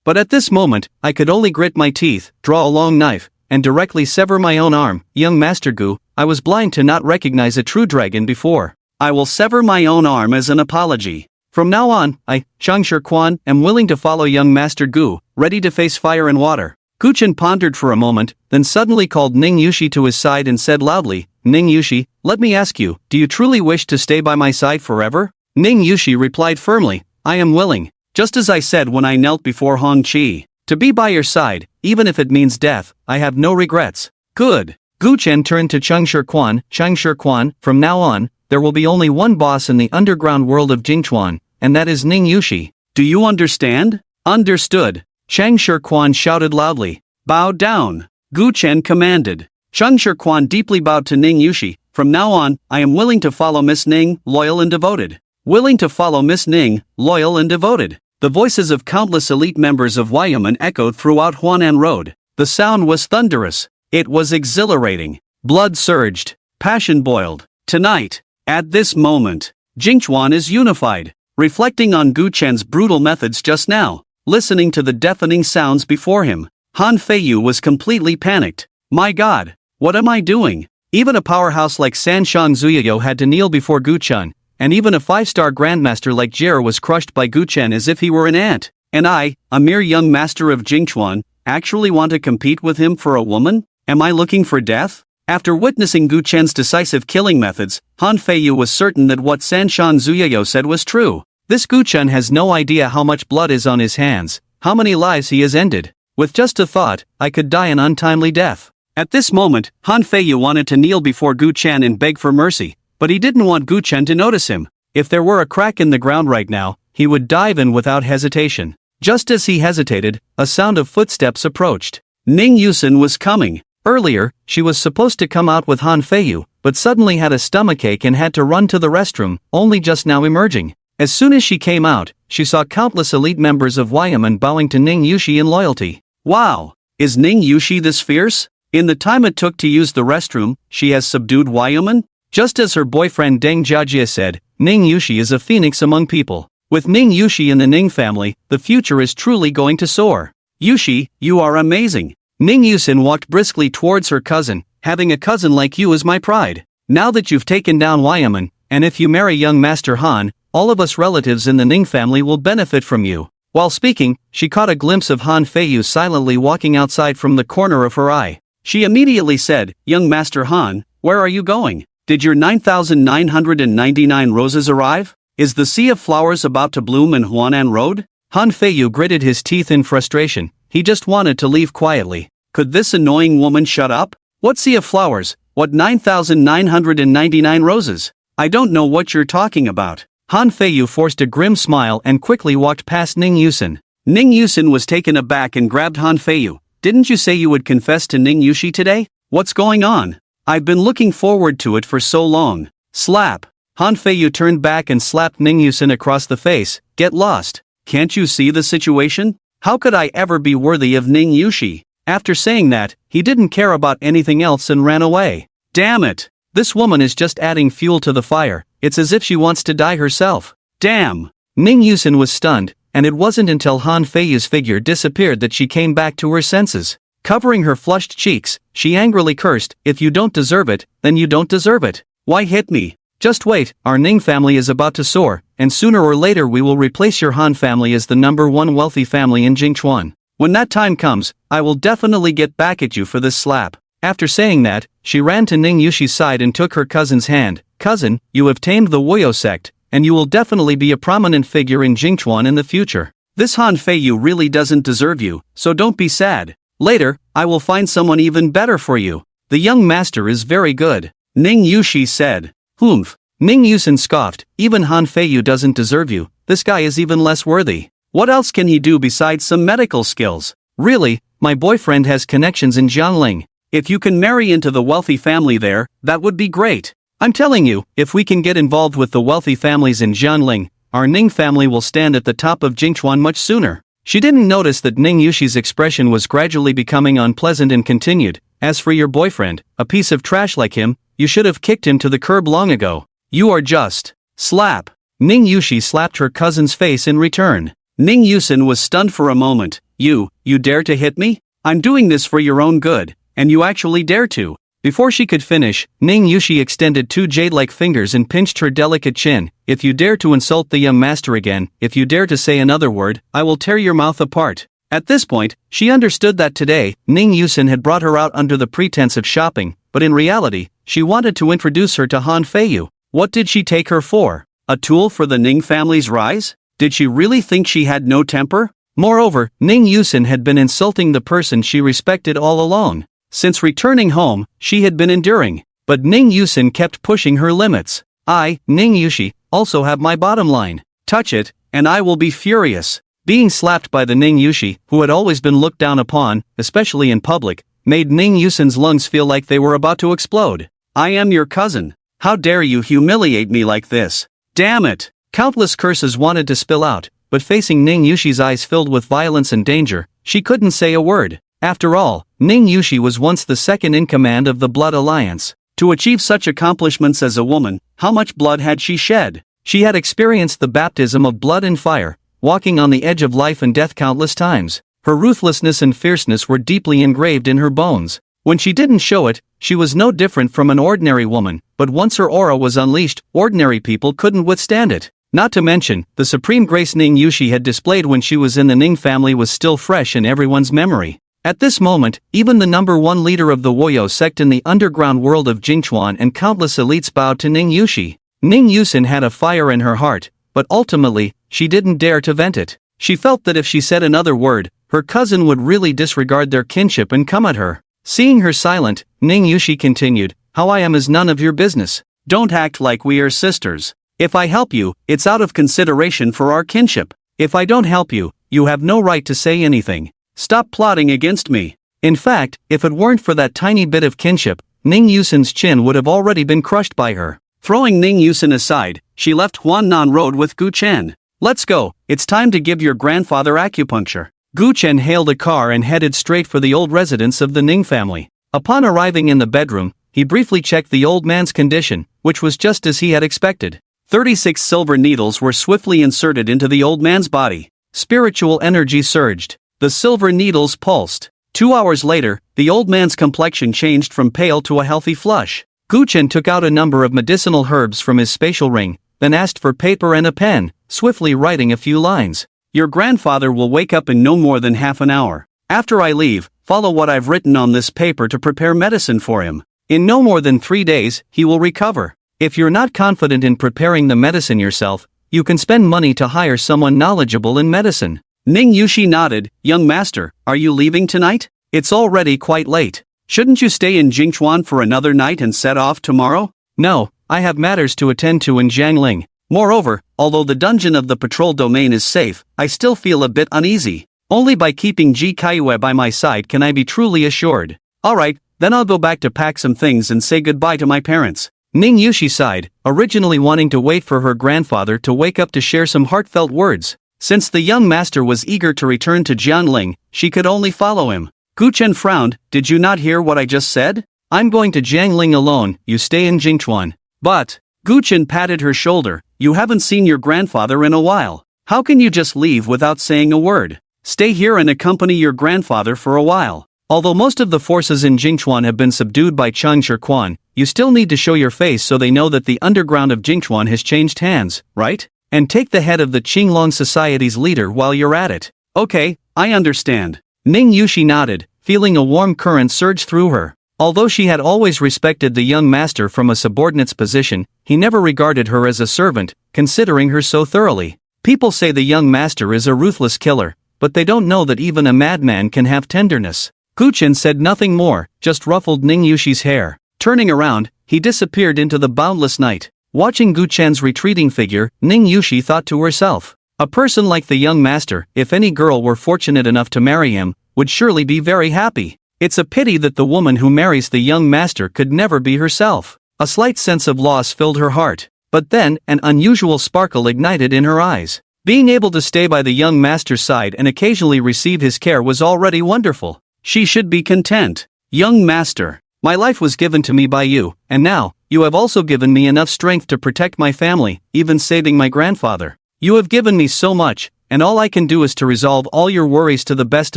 But at this moment, I could only grit my teeth, draw a long knife, and directly sever my own arm. Young Master Gu, I was blind to not recognize a true dragon before. I will sever my own arm as an apology. From now on, I, Chang Shirquan, am willing to follow young Master Gu, ready to face fire and water. Guchen pondered for a moment, then suddenly called Ning Yushi to his side and said loudly, "Ning Yushi, let me ask you, do you truly wish to stay by my side forever?" Ning Yushi replied firmly, "I am willing, just as I said when I knelt before Hong Chi. To be by your side, even if it means death, I have no regrets." Good. Guchen turned to Chang Shirquan, from now on, there will be only one boss in the underground world of Jingchuan, and that is Ning Yushi. Do you understand? Understood. Chang Shirquan shouted loudly. Bow down. Gu Chen commanded. Chung Shirquan deeply bowed to Ning Yushi. From now on, I am willing to follow Miss Ning, loyal and devoted. Willing to follow Miss Ning, loyal and devoted. The voices of countless elite members of Wyaman echoed throughout Huanan Road. The sound was thunderous. It was exhilarating. Blood surged. Passion boiled. Tonight, at this moment, Jingchuan is unified. Reflecting on Gu Chen's brutal methods just now, listening to the deafening sounds before him, Han Feiyu was completely panicked. My God, what am I doing? Even a powerhouse like Sanshang Zuyayo had to kneel before Gu Chen, and even a 5-star grandmaster like Jir was crushed by Gu Chen as if he were an ant. And I, a mere young master of Jingchuan, actually want to compete with him for a woman? Am I looking for death? After witnessing Gu Chen's decisive killing methods, Han Feiyu was certain that what Sanshang Zuyayo said was true. This Gu Chen has no idea how much blood is on his hands, how many lives he has ended. With just a thought, I could die an untimely death. At this moment, Han Feiyu wanted to kneel before Gu Chen and beg for mercy, but he didn't want Gu Chen to notice him. If there were a crack in the ground right now, he would dive in without hesitation. Just as he hesitated, a sound of footsteps approached. Ning Yusin was coming. Earlier, she was supposed to come out with Han Feiyu, but suddenly had a stomachache and had to run to the restroom, only just now emerging. As soon as she came out, she saw countless elite members of Wyaman bowing to Ning Yushi in loyalty. Wow! Is Ning Yushi this fierce? In the time it took to use the restroom, she has subdued Wyaman? Just as her boyfriend Deng Jiajie said, Ning Yushi is a phoenix among people. With Ning Yushi in the Ning family, the future is truly going to soar. Yushi, you are amazing. Ning Yusin walked briskly towards her cousin. Having a cousin like you is my pride. Now that you've taken down Wyaman, and if you marry young Master Han, all of us relatives in the Ning family will benefit from you. While speaking, she caught a glimpse of Han Feiyu silently walking outside from the corner of her eye. She immediately said, Young Master Han, where are you going? Did your 9,999 roses arrive? Is the sea of flowers about to bloom in Huanan Road? Han Feiyu gritted his teeth in frustration. He just wanted to leave quietly. Could this annoying woman shut up? What sea of flowers? What 9,999 roses? I don't know what you're talking about. Han Feiyu forced a grim smile and quickly walked past Ning Yusin. Ning Yusin was taken aback and grabbed Han Feiyu. Didn't you say you would confess to Ning Yushi today? What's going on? I've been looking forward to it for so long. Slap. Han Feiyu turned back and slapped Ning Yusin across the face. Get lost. Can't you see the situation? How could I ever be worthy of Ning Yushi? After saying that, he didn't care about anything else and ran away. Damn it. This woman is just adding fuel to the fire. It's as if she wants to die herself. Damn. Ning Yusin was stunned, and it wasn't until Han Feiyu's figure disappeared that she came back to her senses. Covering her flushed cheeks, she angrily cursed, If you don't deserve it, then you don't deserve it. Why hit me? Just wait, our Ning family is about to soar, and sooner or later we will replace your Han family as the #1 wealthy family in Jingchuan. When that time comes, I will definitely get back at you for this slap. After saying that, she ran to Ning Yushi's side and took her cousin's hand. Cousin, you have tamed the Wuyo sect, and you will definitely be a prominent figure in Jingchuan in the future. This Han Feiyu really doesn't deserve you, so don't be sad. Later, I will find someone even better for you. The young master is very good. Ning Yushi said. Humph. Ning Yusin scoffed, even Han Feiyu doesn't deserve you, this guy is even less worthy. What else can he do besides some medical skills? Really, my boyfriend has connections in Jiangling. If you can marry into the wealthy family there, that would be great. I'm telling you, if we can get involved with the wealthy families in Jiangling, our Ning family will stand at the top of Jingchuan much sooner. She didn't notice that Ning Yushi's expression was gradually becoming unpleasant and continued. As for your boyfriend, a piece of trash like him, you should have kicked him to the curb long ago. You are just. Slap. Ning Yushi slapped her cousin's face in return. Ning Yusin was stunned for a moment. You dare to hit me? I'm doing this for your own good, and you actually dare to. Before she could finish, Ning Yushi extended two jade-like fingers and pinched her delicate chin. If you dare to insult the young master again, if you dare to say another word, I will tear your mouth apart. At this point, she understood that today, Ning Yusin had brought her out under the pretense of shopping, but in reality, she wanted to introduce her to Han Feiyu. What did she take her for? A tool for the Ning family's rise? Did she really think she had no temper? Moreover, Ning Yusin had been insulting the person she respected all along. Since returning home, she had been enduring. But Ning Yusin kept pushing her limits. I, Ning Yushi, also have my bottom line. Touch it, and I will be furious. Being slapped by the Ning Yushi, who had always been looked down upon, especially in public, made Ning Yusin's lungs feel like they were about to explode. I am your cousin. How dare you humiliate me like this? Damn it! Countless curses wanted to spill out, but facing Ning Yushi's eyes filled with violence and danger, she couldn't say a word. After all, Ning Yushi was once the second in command of the Blood Alliance. To achieve such accomplishments as a woman, how much blood had she shed? She had experienced the baptism of blood and fire, walking on the edge of life and death countless times. Her ruthlessness and fierceness were deeply engraved in her bones. When she didn't show it, she was no different from an ordinary woman, but once her aura was unleashed, ordinary people couldn't withstand it. Not to mention, the supreme grace Ning Yushi had displayed when she was in the Ning family was still fresh in everyone's memory. At this moment, even the #1 leader of the Woyo sect in the underground world of Jingchuan and countless elites bowed to Ning Yushi. Ning Yusin had a fire in her heart, but ultimately, she didn't dare to vent it. She felt that if she said another word, her cousin would really disregard their kinship and come at her. Seeing her silent, Ning Yushi continued, "How I am is none of your business. Don't act like we are sisters. If I help you, it's out of consideration for our kinship. If I don't help you, you have no right to say anything. Stop plotting against me." In fact, if it weren't for that tiny bit of kinship, Ning Yusin's chin would have already been crushed by her. Throwing Ning Yusin aside, she left Huannan Road with Gu Chen. "Let's go, it's time to give your grandfather acupuncture." Gu Chen hailed a car and headed straight for the old residence of the Ning family. Upon arriving in the bedroom, he briefly checked the old man's condition, which was just as he had expected. 36 silver needles were swiftly inserted into the old man's body. Spiritual energy surged. The silver needles pulsed. 2 hours later, the old man's complexion changed from pale to a healthy flush. Gu Chen took out a number of medicinal herbs from his spatial ring, then asked for paper and a pen, swiftly writing a few lines. "Your grandfather will wake up in no more than half an hour. After I leave, follow what I've written on this paper to prepare medicine for him. In no more than 3 days, he will recover. If you're not confident in preparing the medicine yourself, you can spend money to hire someone knowledgeable in medicine." Ning Yushi nodded. "Young master, are you leaving tonight? It's already quite late. Shouldn't you stay in Jingchuan for another night and set off tomorrow?" "No, I have matters to attend to in Jiangling. Moreover, although the dungeon of the patrol domain is safe, I still feel a bit uneasy. Only by keeping Ji Kaiyue by my side can I be truly assured." "Alright, then I'll go back to pack some things and say goodbye to my parents." Ning Yushi sighed, originally wanting to wait for her grandfather to wake up to share some heartfelt words. Since the young master was eager to return to Jiangling, she could only follow him. Gu Chen frowned. "Did you not hear what I just said? I'm going to Jiangling alone, you stay in Jingchuan." "But," Gu Chen patted her shoulder, "you haven't seen your grandfather in a while. How can you just leave without saying a word? Stay here and accompany your grandfather for a while. Although most of the forces in Jingchuan have been subdued by Chang Shirquan, you still need to show your face so they know that the underground of Jingchuan has changed hands, right? And take the head of the Qinglong Society's leader while you're at it." "Okay, I understand." Ning Yushi nodded, feeling a warm current surge through her. Although she had always respected the young master from a subordinate's position, he never regarded her as a servant, considering her so thoroughly. People say the young master is a ruthless killer, but they don't know that even a madman can have tenderness. Gu Chen said nothing more, just ruffled Ning Yushi's hair. Turning around, he disappeared into the boundless night. Watching Gu Chen's retreating figure, Ning Yushi thought to herself, a person like the young master, if any girl were fortunate enough to marry him, would surely be very happy. It's a pity that the woman who marries the young master could never be herself. A slight sense of loss filled her heart, but then an unusual sparkle ignited in her eyes. Being able to stay by the young master's side and occasionally receive his care was already wonderful. She should be content. "Young master, my life was given to me by you, and now, you have also given me enough strength to protect my family, even saving my grandfather. You have given me so much, and all I can do is to resolve all your worries to the best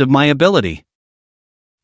of my ability.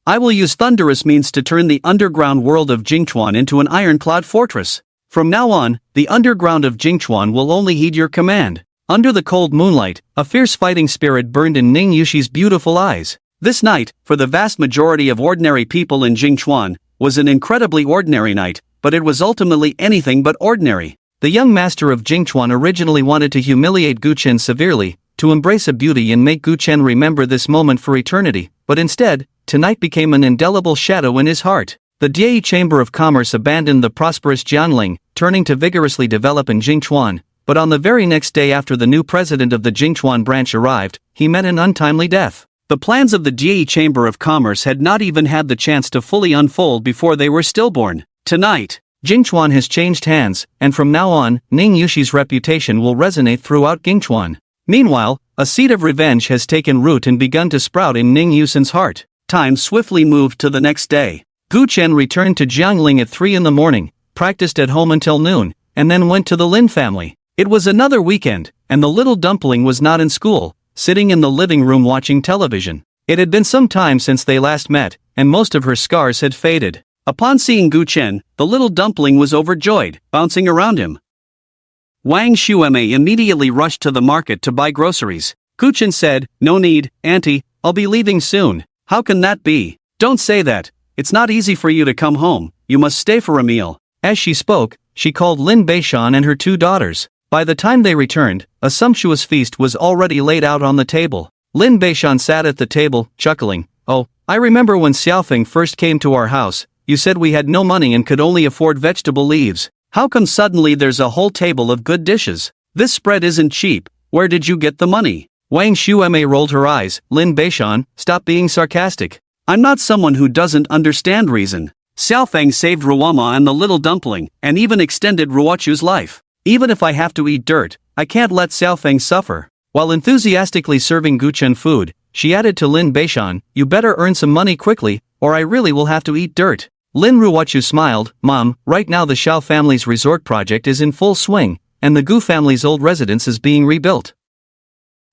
I will use thunderous means to turn the underground world of Jingchuan into an ironclad fortress. From now on, the underground of Jingchuan will only heed your command." Under the cold moonlight, a fierce fighting spirit burned in Ning Yushi's beautiful eyes. This night, for the vast majority of ordinary people in Jingchuan, was an incredibly ordinary night, but it was ultimately anything but ordinary. The young master of Jingchuan originally wanted to humiliate Gu Chen severely, to embrace a beauty and make Gu Chen remember this moment for eternity, but instead, tonight became an indelible shadow in his heart. The Diei Chamber of Commerce abandoned the prosperous Jiangling, turning to vigorously develop in Jingchuan, but on the very next day after the new president of the Jingchuan branch arrived, he met an untimely death. The plans of the Jie Chamber of Commerce had not even had the chance to fully unfold before they were stillborn. Tonight, Jingchuan has changed hands, and from now on, Ning Yushi's reputation will resonate throughout Jingchuan. Meanwhile, a seed of revenge has taken root and begun to sprout in Ning Yusin's heart. Time swiftly moved to the next day. Gu Chen returned to Jiangling at 3 in the morning, practiced at home until noon, and then went to the Lin family. It was another weekend, and the little dumpling was not in school, sitting in the living room watching television. It had been some time since they last met, and most of her scars had faded. Upon seeing Gu Chen, the little dumpling was overjoyed, bouncing around him. Wang Shueme immediately rushed to the market to buy groceries. Gu Chen said, "No need, auntie, I'll be leaving soon." "How can that be? Don't say that. It's not easy for you to come home, you must stay for a meal." As she spoke, she called Lin Beishan and her 2 daughters. By the time they returned, a sumptuous feast was already laid out on the table. Lin Beishan sat at the table, chuckling. "Oh, I remember when Xiaofeng first came to our house, you said we had no money and could only afford vegetable leaves. How come suddenly there's a whole table of good dishes? This spread isn't cheap, where did you get the money?" Wang Shueme rolled her eyes. "Lin Beishan, stop being sarcastic. I'm not someone who doesn't understand reason. Xiaofeng saved Ruwama and the little dumpling, and even extended Ruochu's life. Even if I have to eat dirt, I can't let Xiaofeng suffer." While enthusiastically serving Gu Chen food, she added to Lin Beishan, "You better earn some money quickly, or I really will have to eat dirt." Lin Ruochu smiled. "Mom, right now the Xiao family's resort project is in full swing, and the Gu family's old residence is being rebuilt.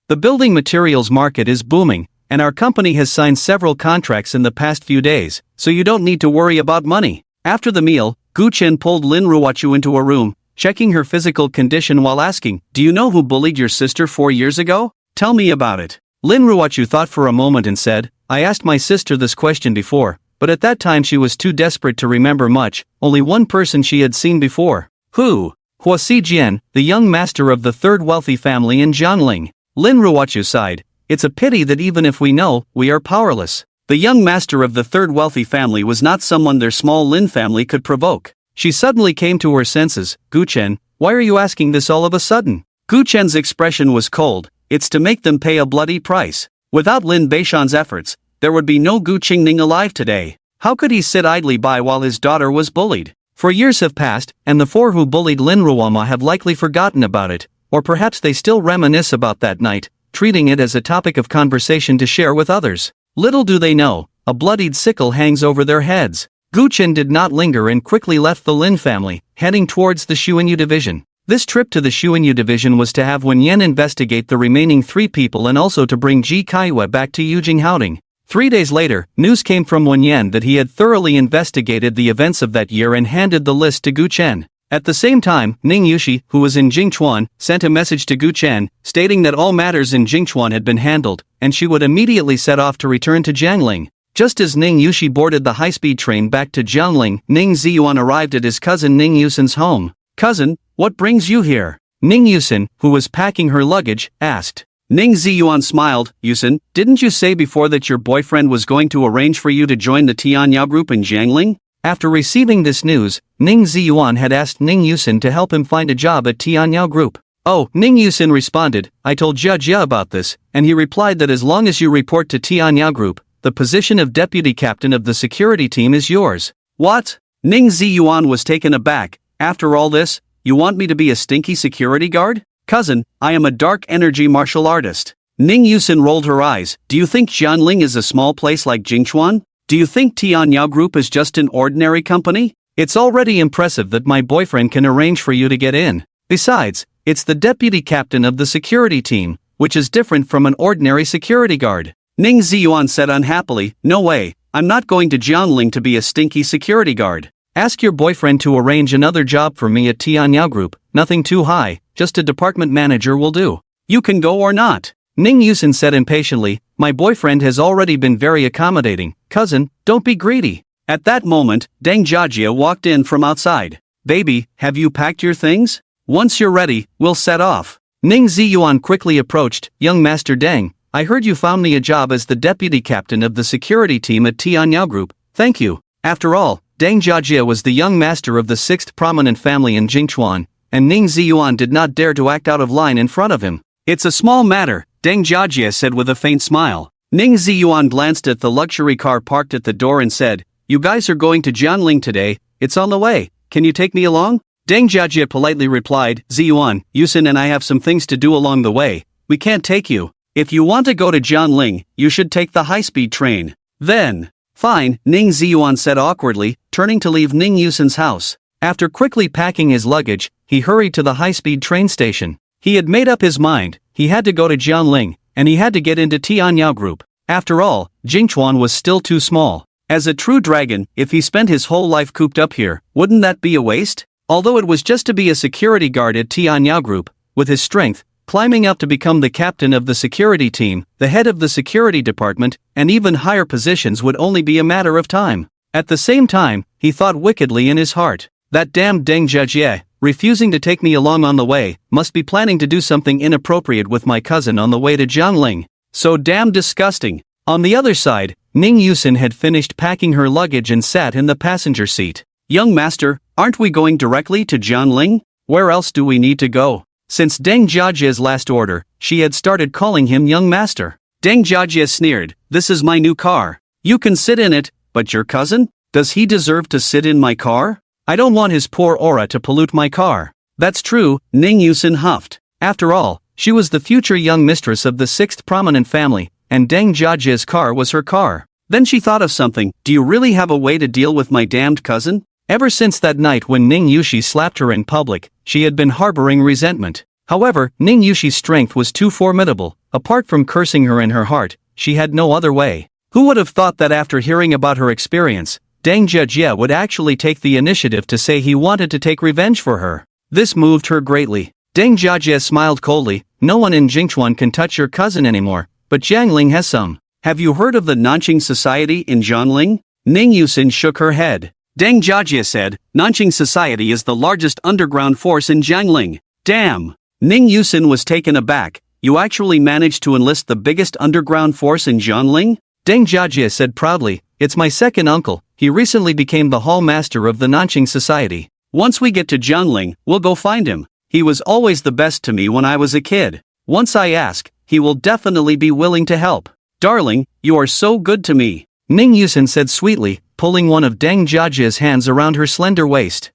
The building materials market is booming, and our company has signed several contracts in the past few days, so you don't need to worry about money." After the meal, Gu Chen pulled Lin Ruochu into a room, checking her physical condition while asking, "Do you know who bullied your sister 4 years ago? Tell me about it." Lin Ruochu thought for a moment and said, "I asked my sister this question before, but at that time she was too desperate to remember much, only one person she had seen before." "Who?" "Hua Jian, the young master of the 3rd wealthy family in Jiangling." Lin Ruochu sighed. "It's a pity that even if we know, we are powerless." The young master of the 3rd wealthy family was not someone their small Lin family could provoke. She suddenly came to her senses. "Gu Chen, why are you asking this all of a sudden?" Gu Chen's expression was cold. "It's to make them pay a bloody price. Without Lin Beishan's efforts, there would be no Gu Qingning alive today. How could he sit idly by while his daughter was bullied? For years have passed, and the 4 who bullied Lin Ruwama have likely forgotten about it, or perhaps they still reminisce about that night, treating it as a topic of conversation to share with others. Little do they know, a bloodied sickle hangs over their heads." Gu Chen did not linger and quickly left the Lin family, heading towards the Xuanyu division. This trip to the Xuanyu division was to have Wen Yan investigate the remaining 3 people and also to bring Ji Kaiyue back to Yujing Haoding. 3 days later, news came from Wen Yan that he had thoroughly investigated the events of that year and handed the list to Gu Chen. At the same time, Ning Yushi, who was in Jingchuan, sent a message to Gu Chen, stating that all matters in Jingchuan had been handled, and she would immediately set off to return to Jiangling. Just as Ning Yushi boarded the high-speed train back to Jiangling, Ning Ziyuan arrived at his cousin Ning Yusin's home. "Cousin, what brings you here?" Ning Yusin, who was packing her luggage, asked. Ning Ziyuan smiled. "Yusin, didn't you say before that your boyfriend was going to arrange for you to join the Tianyao group in Jiangling?" After receiving this news, Ning Ziyuan had asked Ning Yusin to help him find a job at Tianyao group. "Oh," Ning Yusin responded, "I told Jia Jia about this, and he replied that as long as you report to Tianyao group, the position of deputy captain of the security team is yours." "What?" Ning Ziyuan was taken aback. "After all this, you want me to be a stinky security guard?" "Cousin, I am a dark energy martial artist." Ning Yusin rolled her eyes. "Do you think Jianling is a small place like Jingchuan? Do you think Tianyao Group is just an ordinary company? It's already impressive that my boyfriend can arrange for you to get in. Besides, it's the deputy captain of the security team, which is different from an ordinary security guard." Ning Ziyuan said unhappily, "No way, I'm not going to Jiangling to be a stinky security guard. Ask your boyfriend to arrange another job for me at Tianyao Group, nothing too high, just a department manager will do. You can go or not." Ning Yusin said impatiently, "My boyfriend has already been very accommodating, cousin, don't be greedy." At that moment, Deng Jiajia walked in from outside. "Baby, have you packed your things? Once you're ready, we'll set off." Ning Ziyuan quickly approached. "Young Master Deng, I heard you found me a job as the deputy captain of the security team at Tianyao Group, thank you." After all, Deng Jiajia was the young master of the 6th prominent family in Jingchuan, and Ning Ziyuan did not dare to act out of line in front of him. "It's a small matter," Deng Jiajia said with a faint smile. Ning Ziyuan glanced at the luxury car parked at the door and said, "You guys are going to Jianling today, it's on the way, can you take me along?" Deng Jiajie politely replied, "Ziyuan, Yusin and I have some things to do along the way, we can't take you. If you want to go to Jianling, you should take the high-speed train." Then, "Fine," Ning Ziyuan said awkwardly, turning to leave Ning Yusin's house. After quickly packing his luggage, he hurried to the high-speed train station. He had made up his mind, he had to go to Jianling, and he had to get into Tianyao Group. After all, Jingchuan was still too small. As a true dragon, if he spent his whole life cooped up here, wouldn't that be a waste? Although it was just to be a security guard at Tianyao Group, with his strength, climbing up to become the captain of the security team, the head of the security department, and even higher positions would only be a matter of time. At the same time, he thought wickedly in his heart, "That damned Deng Jiajie, refusing to take me along on the way, must be planning to do something inappropriate with my cousin on the way to Jiangling. So damn disgusting." On the other side, Ning Yusin had finished packing her luggage and sat in the passenger seat. "Young master, aren't we going directly to Jianling? Where else do we need to go?" Since Deng Jiajie's last order, she had started calling him young master. Deng Jiajie sneered, "This is my new car. You can sit in it, but your cousin? Does he deserve to sit in my car? I don't want his poor aura to pollute my car." "That's true," Ning Yusin huffed. After all, she was the future young mistress of the 6th prominent family, and Deng Jiajie's car was her car. Then she thought of something, "Do you really have a way to deal with my damned cousin?" Ever since that night when Ning Yushi slapped her in public, she had been harboring resentment. However, Ning Yushi's strength was too formidable. Apart from cursing her in her heart, she had no other way. Who would have thought that after hearing about her experience, Deng Jiajie would actually take the initiative to say he wanted to take revenge for her? This moved her greatly. Deng Jiajie smiled coldly, "No one in Jingchuan can touch your cousin anymore, but Jiangling has some. Have you heard of the Nanqing Society in Jiangling?" Ning Yusin shook her head. Deng Jiajie said, "Nanqing Society is the largest underground force in Jiangling." Damn! Ning Yusin was taken aback. "You actually managed to enlist the biggest underground force in Jiangling?" Deng Jiajie said proudly, "It's my second uncle, he recently became the hall master of the Nanqing Society. Once we get to Jiangling, we'll go find him. He was always the best to me when I was a kid. Once I ask, he will definitely be willing to help." "Darling, you are so good to me," Ning Yusin said sweetly, pulling one of Deng Jiajie's hands around her slender waist.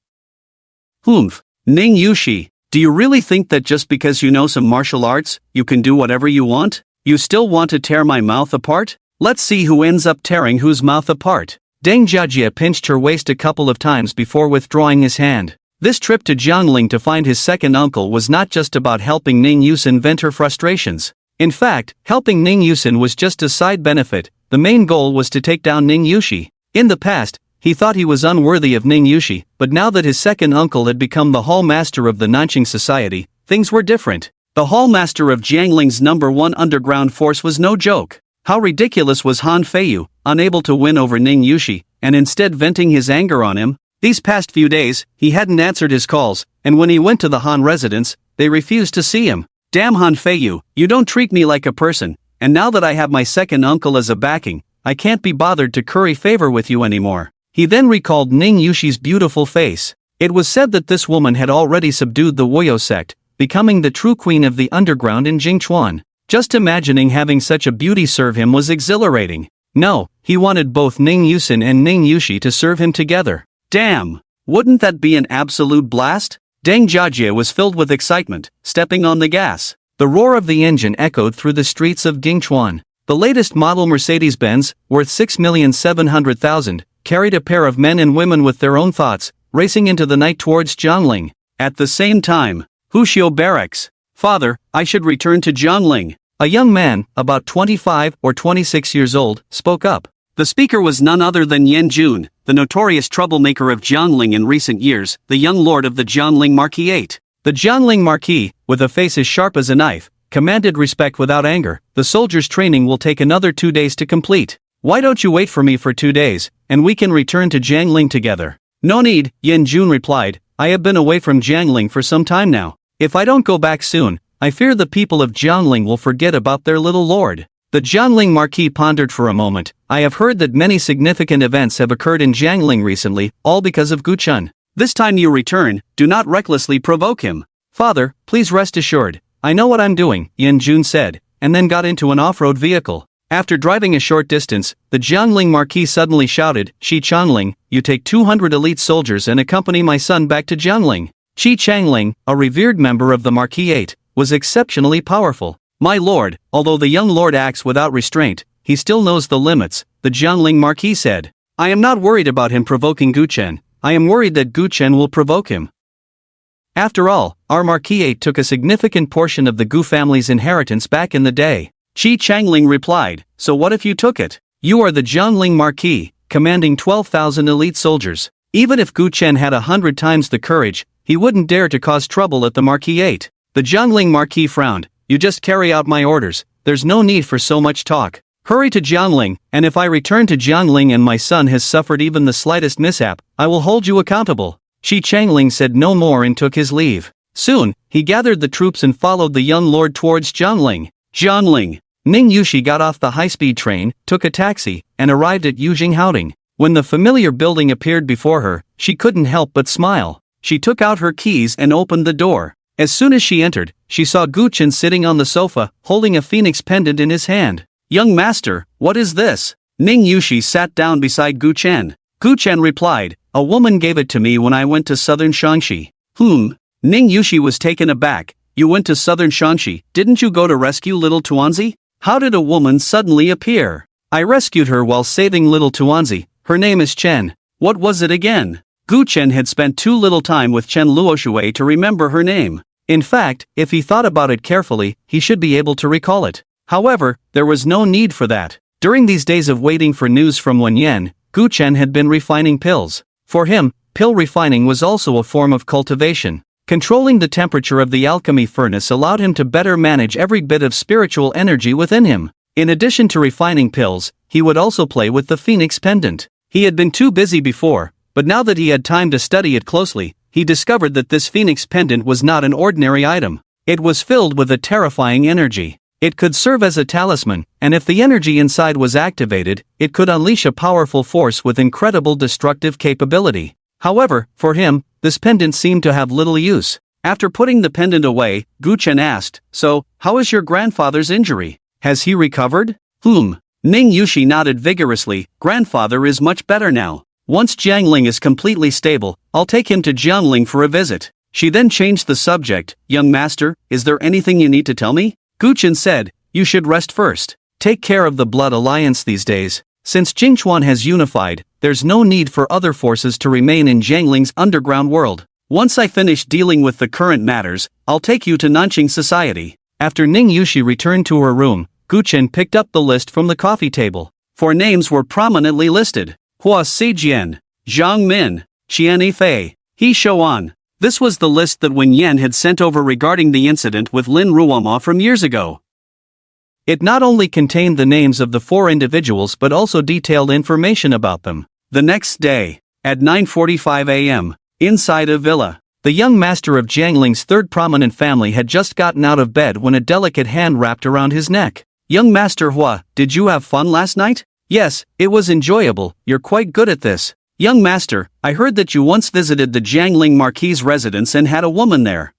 "Humph, Ning Yushi, do you really think that just because you know some martial arts, you can do whatever you want? You still want to tear my mouth apart? Let's see who ends up tearing whose mouth apart." Deng Jiajie pinched her waist a couple of times before withdrawing his hand. This trip to Jiangling to find his second uncle was not just about helping Ning Yusin vent her frustrations. In fact, helping Ning Yusin was just a side benefit. The main goal was to take down Ning Yushi. In the past, he thought he was unworthy of Ning Yushi, but now that his second uncle had become the hall master of the Nanqing Society, things were different. The hall master of Jiangling's #1 underground force was no joke. How ridiculous was Han Feiyu, unable to win over Ning Yushi, and instead venting his anger on him? These past few days, he hadn't answered his calls, and when he went to the Han residence, they refused to see him. "Damn Han Feiyu, you don't treat me like a person, and now that I have my second uncle as a backing, I can't be bothered to curry favor with you anymore." He then recalled Ning Yushi's beautiful face. It was said that this woman had already subdued the Woyo sect, becoming the true queen of the underground in Jingchuan. Just imagining having such a beauty serve him was exhilarating. No, he wanted both Ning Yusin and Ning Yushi to serve him together. Damn! Wouldn't that be an absolute blast? Deng Jiajie was filled with excitement, stepping on the gas. The roar of the engine echoed through the streets of Jingchuan. The latest model Mercedes-Benz, worth 6,700,000, carried a pair of men and women with their own thoughts, racing into the night towards Jiangling. At the same time, Huxiu barracks. "Father, I should return to Jiangling." A young man, about 25 or 26 years old, spoke up. The speaker was none other than Yan Jun, the notorious troublemaker of Jiangling in recent years, the young lord of the Jiangling Marquisate. The Jiangling Marquis, with a face as sharp as a knife, commanded respect without anger. "The soldier's training will take another 2 days to complete. Why don't you wait for me for 2 days, and we can return to Jiangling together?" "No need," Yan Jun replied. "I have been away from Jiangling for some time now. If I don't go back soon, I fear the people of Jiangling will forget about their little lord." The Jiangling Marquis pondered for a moment. "I have heard that many significant events have occurred in Jiangling recently, all because of Guchun. This time you return, do not recklessly provoke him." "Father, please rest assured, I know what I'm doing," Yan Jun said, and then got into an off-road vehicle. After driving a short distance, the Jiangling Marquis suddenly shouted, "Shi Changling, you take 200 elite soldiers and accompany my son back to Jiangling." Shi Changling, a revered member of the Marquisate, was exceptionally powerful. "My lord, although the young lord acts without restraint, he still knows the limits," the Jiangling Marquis said. "I am not worried about him provoking Gu Chen, I am worried that Gu Chen will provoke him. After all, our Marquisate took a significant portion of the Gu family's inheritance back in the day." Shi Changling replied, "So what if you took it? You are the Jiangling Marquis, commanding 12,000 elite soldiers. Even if Gu Chen had 100 times the courage, he wouldn't dare to cause trouble at the Marquisate." The Jiangling Marquis frowned. "You just carry out my orders, there's no need for so much talk. Hurry to Jiangling, and if I return to Jiangling and my son has suffered even the slightest mishap, I will hold you accountable." Shi Changling said no more and took his leave. Soon, he gathered the troops and followed the young lord towards Jiangling. Jiangling. Ning Yushi got off the high-speed train, took a taxi, and arrived at Yujinghaoding. When the familiar building appeared before her, she couldn't help but smile. She took out her keys and opened the door. As soon as she entered, she saw Gu Chen sitting on the sofa, holding a phoenix pendant in his hand. "Young master, what is this?" Ning Yushi sat down beside Gu Chen. Gu Chen replied, "A woman gave it to me when I went to southern Shaanxi." Ning Yushi was taken aback. "You went to southern Shaanxi, didn't you go to rescue little Tuanzi? How did a woman suddenly appear?" "I rescued her while saving little Tuanzi, her name is Chen." "What was it again?" Gu Chen had spent too little time with Chen Luoshui to remember her name. In fact, if he thought about it carefully, he should be able to recall it. However, there was no need for that. During these days of waiting for news from Wenyan, Gu Chen had been refining pills. For him, pill refining was also a form of cultivation. Controlling the temperature of the alchemy furnace allowed him to better manage every bit of spiritual energy within him. In addition to refining pills, he would also play with the phoenix pendant. He had been too busy before, but now that he had time to study it closely, he discovered that this phoenix pendant was not an ordinary item. It was filled with a terrifying energy. It could serve as a talisman, and if the energy inside was activated, it could unleash a powerful force with incredible destructive capability. However, for him, this pendant seemed to have little use. After putting the pendant away, Gu Chen asked, "So, how is your grandfather's injury? Has he recovered?" Ning Yushi nodded vigorously. "Grandfather is much better now. Once Jiangling is completely stable, I'll take him to Jiangling for a visit." She then changed the subject. "Young master, is there anything you need to tell me?" Gu Chen said, "You should rest first. Take care of the Blood Alliance these days. Since Jingchuan has unified, there's no need for other forces to remain in Jiangling's underground world. Once I finish dealing with the current matters, I'll take you to Nanqing Society." After Ning Yushi returned to her room, Gu Chen picked up the list from the coffee table. 4 names were prominently listed: Hua Sijian, Zhang Min, Qian Yifei, He Shouan. This was the list that Wen Yan had sent over regarding the incident with Lin Ruoma from years ago. It not only contained the names of the 4 individuals but also detailed information about them. The next day, at 9:45 a.m., inside a villa, the young master of Jiangling's 3rd prominent family had just gotten out of bed when a delicate hand wrapped around his neck. "Young Master Hua, did you have fun last night?" "Yes, it was enjoyable, you're quite good at this." "Young master, I heard that you once visited the Jiangling Marquis' residence and had a woman there.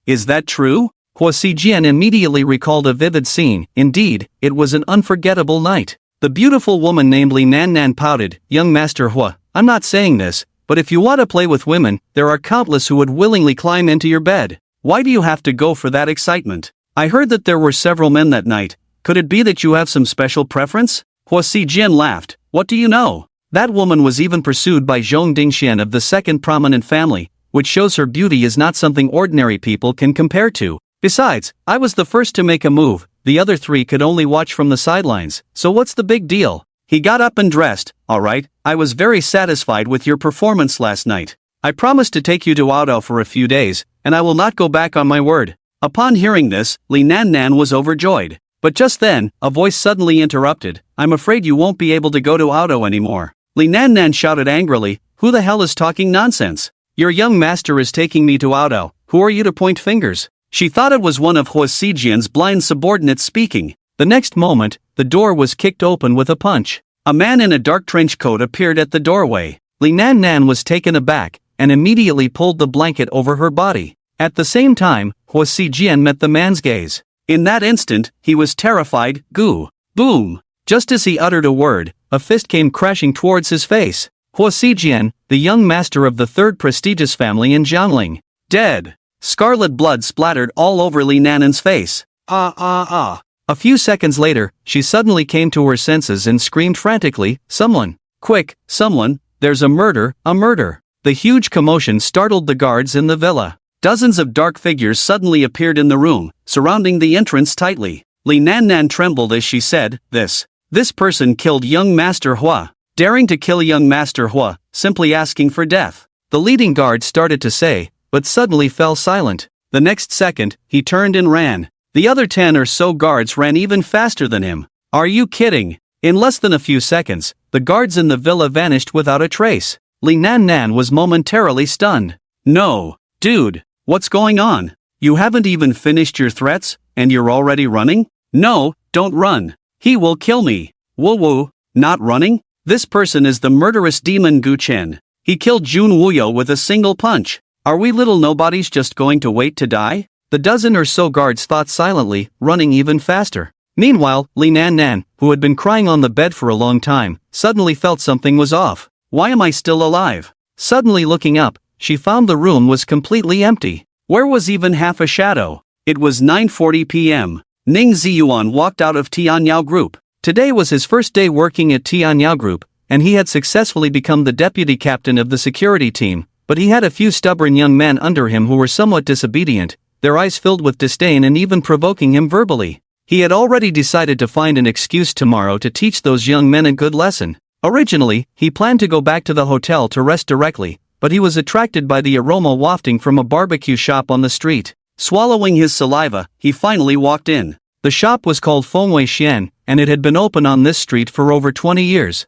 Is that true?" Hua Sijian immediately recalled a vivid scene. Indeed, it was an unforgettable night. The beautiful woman named Li Nan pouted. "Young Master Hua, I'm not saying this, but if you want to play with women, there are countless who would willingly climb into your bed. Why do you have to go for that excitement? I heard that there were several men that night. Could it be that you have some special preference?" Hua Sijian laughed. "What do you know? That woman was even pursued by Zhong Dingxian of the 2nd prominent family, which shows her beauty is not something ordinary people can compare to. Besides, I was the first to make a move, the other 3 could only watch from the sidelines, so what's the big deal?" He got up and dressed. "Alright, I was very satisfied with your performance last night. I promised to take you to Aodao for a few days, and I will not go back on my word." Upon hearing this, Li Nan was overjoyed. But just then, a voice suddenly interrupted. "I'm afraid you won't be able to go to Aodao anymore." Li Nan shouted angrily, "Who the hell is talking nonsense? Your young master is taking me to Aodao, who are you to point fingers?" She thought it was one of Hua Sijian's blind subordinates speaking. The next moment, the door was kicked open with a punch. A man in a dark trench coat appeared at the doorway. Li Nan was taken aback, and immediately pulled the blanket over her body. At the same time, Hua Sijian met the man's gaze. In that instant, he was terrified. "Gu, Boom! Just as he uttered a word, a fist came crashing towards his face. Hua Xijian, the young master of the third prestigious family in Jiangling, dead. Scarlet blood splattered all over Li Nanan's face. A few seconds later, she suddenly came to her senses and screamed frantically, "Someone! Quick, someone! There's a murder, a murder!" The huge commotion startled the guards in the villa. Dozens of dark figures suddenly appeared in the room, surrounding the entrance tightly. Li Nanan trembled as she said, This person killed young Master Hua. Daring to kill young Master Hua, simply asking for death. The leading guard started to say, but suddenly fell silent. The next second, he turned and ran. The other 10 or so guards ran even faster than him. Are you kidding? In less than a few seconds, the guards in the villa vanished without a trace. Li Nan was momentarily stunned. No, dude, what's going on? You haven't even finished your threats, and you're already running? No, don't run. He will kill me. Woo, not running? This person is the murderous demon Gu Chen. He killed Jun Wuyo with a single punch. Are we little nobodies just going to wait to die? The dozen or so guards thought silently, running even faster. Meanwhile, Li Nan, who had been crying on the bed for a long time, suddenly felt something was off. Why am I still alive? Suddenly looking up, she found the room was completely empty. Where was even half a shadow? It was 9:40 p.m. Ning Ziyuan walked out of Tianyao Group. Today was his first day working at Tianyao Group, and he had successfully become the deputy captain of the security team, but he had a few stubborn young men under him who were somewhat disobedient, their eyes filled with disdain and even provoking him verbally. He had already decided to find an excuse tomorrow to teach those young men a good lesson. Originally, he planned to go back to the hotel to rest directly, but he was attracted by the aroma wafting from a barbecue shop on the street. Swallowing his saliva, he finally walked in. The shop was called Fengwei Xian, and it had been open on this street for over 20 years.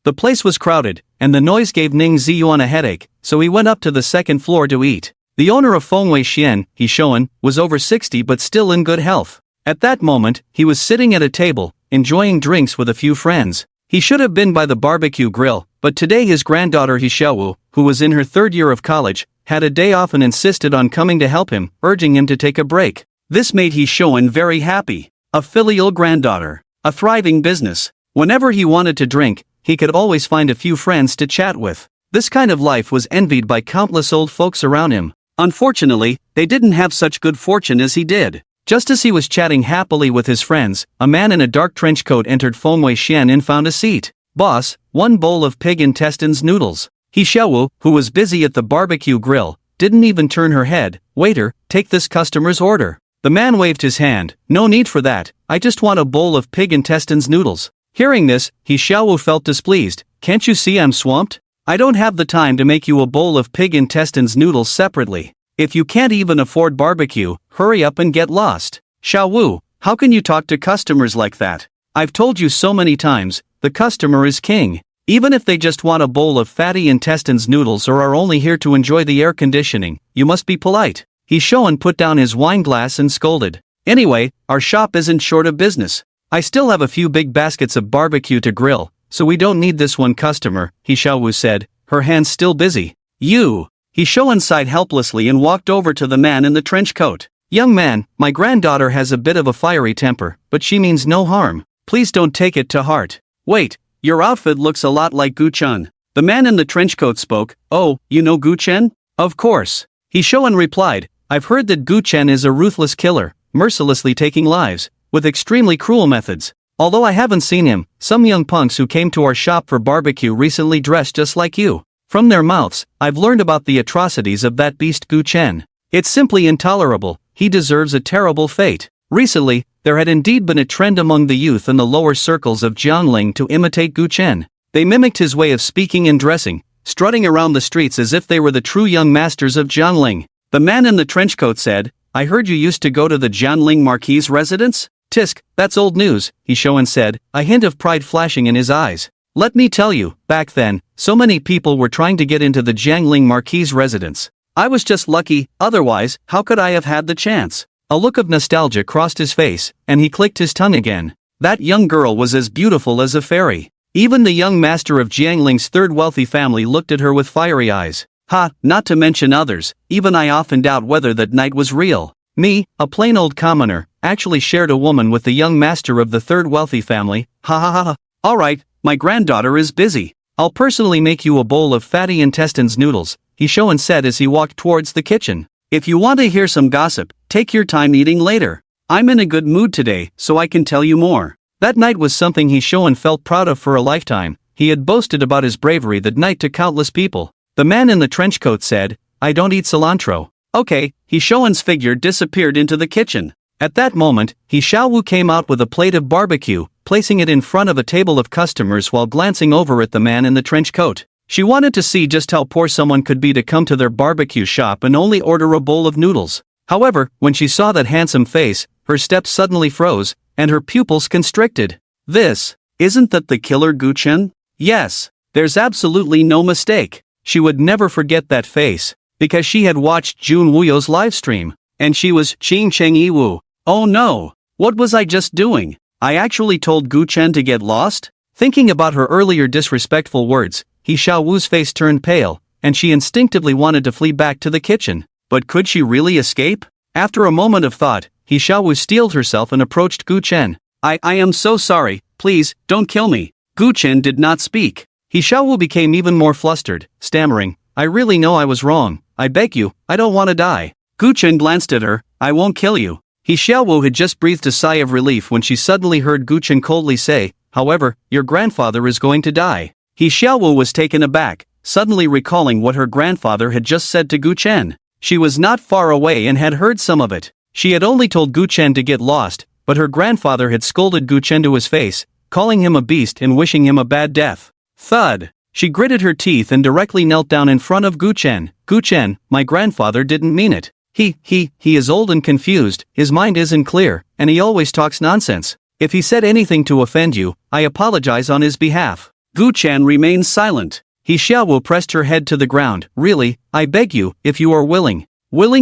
The place was crowded, and the noise gave Ning Ziyuan a headache, so he went up to the second floor to eat. The owner of Fengwei Xian, He Shoan, was over 60 but still in good health. At that moment, he was sitting at a table, enjoying drinks with a few friends. He should have been by the barbecue grill, but today his granddaughter He Xiaowu, who was in her third year of college, had a day off and insisted on coming to help him, urging him to take a break. This made He Shoan very happy. A filial granddaughter. A thriving business. Whenever he wanted to drink, he could always find a few friends to chat with. This kind of life was envied by countless old folks around him. Unfortunately, they didn't have such good fortune as he did. Just as he was chatting happily with his friends, a man in a dark trench coat entered Fengwei Xian and found a seat. Boss, 1 bowl of pig intestines noodles. He Xiaowu, who was busy at the barbecue grill, didn't even turn her head. Waiter, take this customer's order. The man waved his hand. No need for that, I just want a bowl of pig intestines noodles. Hearing this, He Xiaowu felt displeased. Can't you see I'm swamped? I don't have the time to make you a bowl of pig intestines noodles separately. If you can't even afford barbecue, hurry up and get lost. Xiaowu, how can you talk to customers like that? I've told you so many times, the customer is king. Even if they just want a bowl of fatty intestines noodles or are only here to enjoy the air conditioning, you must be polite. He Shoan put down his wine glass and scolded. Anyway, our shop isn't short of business. I still have a few big baskets of barbecue to grill, so we don't need this one customer, He Xiaowu said, her hands still busy. You! He Shoan sighed helplessly and walked over to the man in the trench coat. Young man, my granddaughter has a bit of a fiery temper, but she means no harm. Please don't take it to heart. Wait, your outfit looks a lot like Gu Chen. The man in the trench coat spoke. Oh, you know Gu Chen? Of course. He Shoan replied, I've heard that Gu Chen is a ruthless killer, mercilessly taking lives, with extremely cruel methods. Although I haven't seen him, some young punks who came to our shop for barbecue recently dressed just like you. From their mouths, I've learned about the atrocities of that beast Gu Chen. It's simply intolerable, he deserves a terrible fate. Recently, there had indeed been a trend among the youth in the lower circles of Jiangling to imitate Gu Chen. They mimicked his way of speaking and dressing, strutting around the streets as if they were the true young masters of Jiangling. The man in the trench coat said, I heard you used to go to the Jiangling Marquis' residence? Tisk, that's old news, He Shoan said, a hint of pride flashing in his eyes. Let me tell you, back then, so many people were trying to get into the Jiangling Marquis' residence. I was just lucky, otherwise, how could I have had the chance? A look of nostalgia crossed his face, and he clicked his tongue again. That young girl was as beautiful as a fairy. Even the young master of Jiangling's third wealthy family looked at her with fiery eyes. Ha, not to mention others, even I often doubt whether that night was real. Me, a plain old commoner, actually shared a woman with the young master of the third wealthy family. Ha ha ha ha. Alright, my granddaughter is busy. I'll personally make you a bowl of fatty intestines noodles, Hishouan said as he walked towards the kitchen. If you want to hear some gossip, take your time eating later. I'm in a good mood today, so I can tell you more. That night was something Hishouan felt proud of for a lifetime. He had boasted about his bravery that night to countless people. The man in the trench coat said, I don't eat cilantro. Okay, Hishouan's figure disappeared into the kitchen. At that moment, Xiaowu came out with a plate of barbecue, placing it in front of a table of customers while glancing over at the man in the trench coat. She wanted to see just how poor someone could be to come to their barbecue shop and only order a bowl of noodles. However, when she saw that handsome face, her steps suddenly froze, and her pupils constricted. Isn't that the killer Guchen? Yes, there's absolutely no mistake. She would never forget that face, because she had watched Jun Wuyo's livestream, and she was Qing Cheng Yiwu. Oh no, what was I just doing? I actually told Guchen to get lost? Thinking about her earlier disrespectful words, Xiaowu's face turned pale, and she instinctively wanted to flee back to the kitchen. But could she really escape? After a moment of thought, Xiaowu steeled herself and approached Guchen. I am so sorry, please, don't kill me. Guchen did not speak. Xiaowu became even more flustered, stammering, I really know I was wrong, I beg you, I don't want to die. Guchen glanced at her, I won't kill you. Xiaowu had just breathed a sigh of relief when she suddenly heard Guchen coldly say, however, your grandfather is going to die. Xiaowu was taken aback, suddenly recalling what her grandfather had just said to Guchen. She was not far away and had heard some of it. She had only told Guchen to get lost, but her grandfather had scolded Guchen to his face, calling him a beast and wishing him a bad death. Thud! She gritted her teeth and directly knelt down in front of Guchen. Guchen, my grandfather didn't mean it. He is old and confused, his mind isn't clear, and he always talks nonsense. If he said anything to offend you, I apologize on his behalf. Guchen remained silent. Xiaowu pressed her head to the ground. Really, I beg you, if you are willing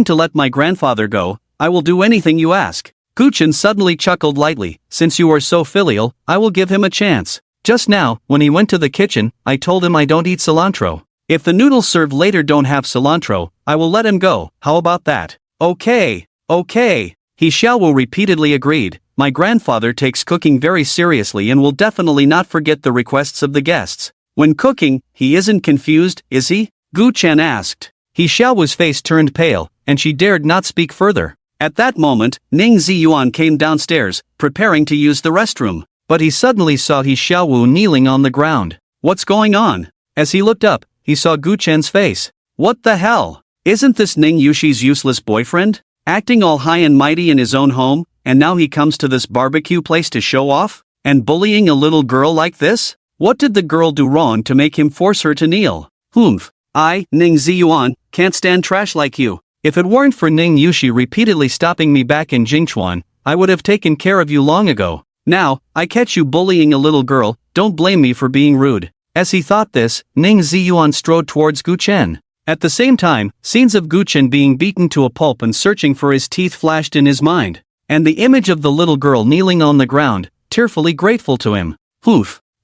to let my grandfather go, I will do anything you ask. Guchen suddenly chuckled lightly. Since you are so filial, I will give him a chance. Just now, when he went to the kitchen, I told him I don't eat cilantro. If the noodles served later don't have cilantro, I will let him go. How about that? Okay. Xiaowu repeatedly agreed. My grandfather takes cooking very seriously and will definitely not forget the requests of the guests. When cooking, he isn't confused, is he? Guchen asked. Xiaowu's face turned pale, and she dared not speak further. At that moment, Ning Ziyuan came downstairs, preparing to use the restroom. But he suddenly saw Xiaowu kneeling on the ground. What's going on? As he looked up, he saw Guchen's face. What the hell? Isn't this Ning Yushi's useless boyfriend? Acting all high and mighty in his own home, and now he comes to this barbecue place to show off? And bullying a little girl like this? What did the girl do wrong to make him force her to kneel? I, Ning Ziyuan, can't stand trash like you. If it weren't for Ning Yushi repeatedly stopping me back in Jingchuan, I would have taken care of you long ago. Now, I catch you bullying a little girl, don't blame me for being rude. As he thought this, Ning Ziyuan strode towards Guchen. At the same time, scenes of Guchen being beaten to a pulp and searching for his teeth flashed in his mind. And the image of the little girl kneeling on the ground, tearfully grateful to him.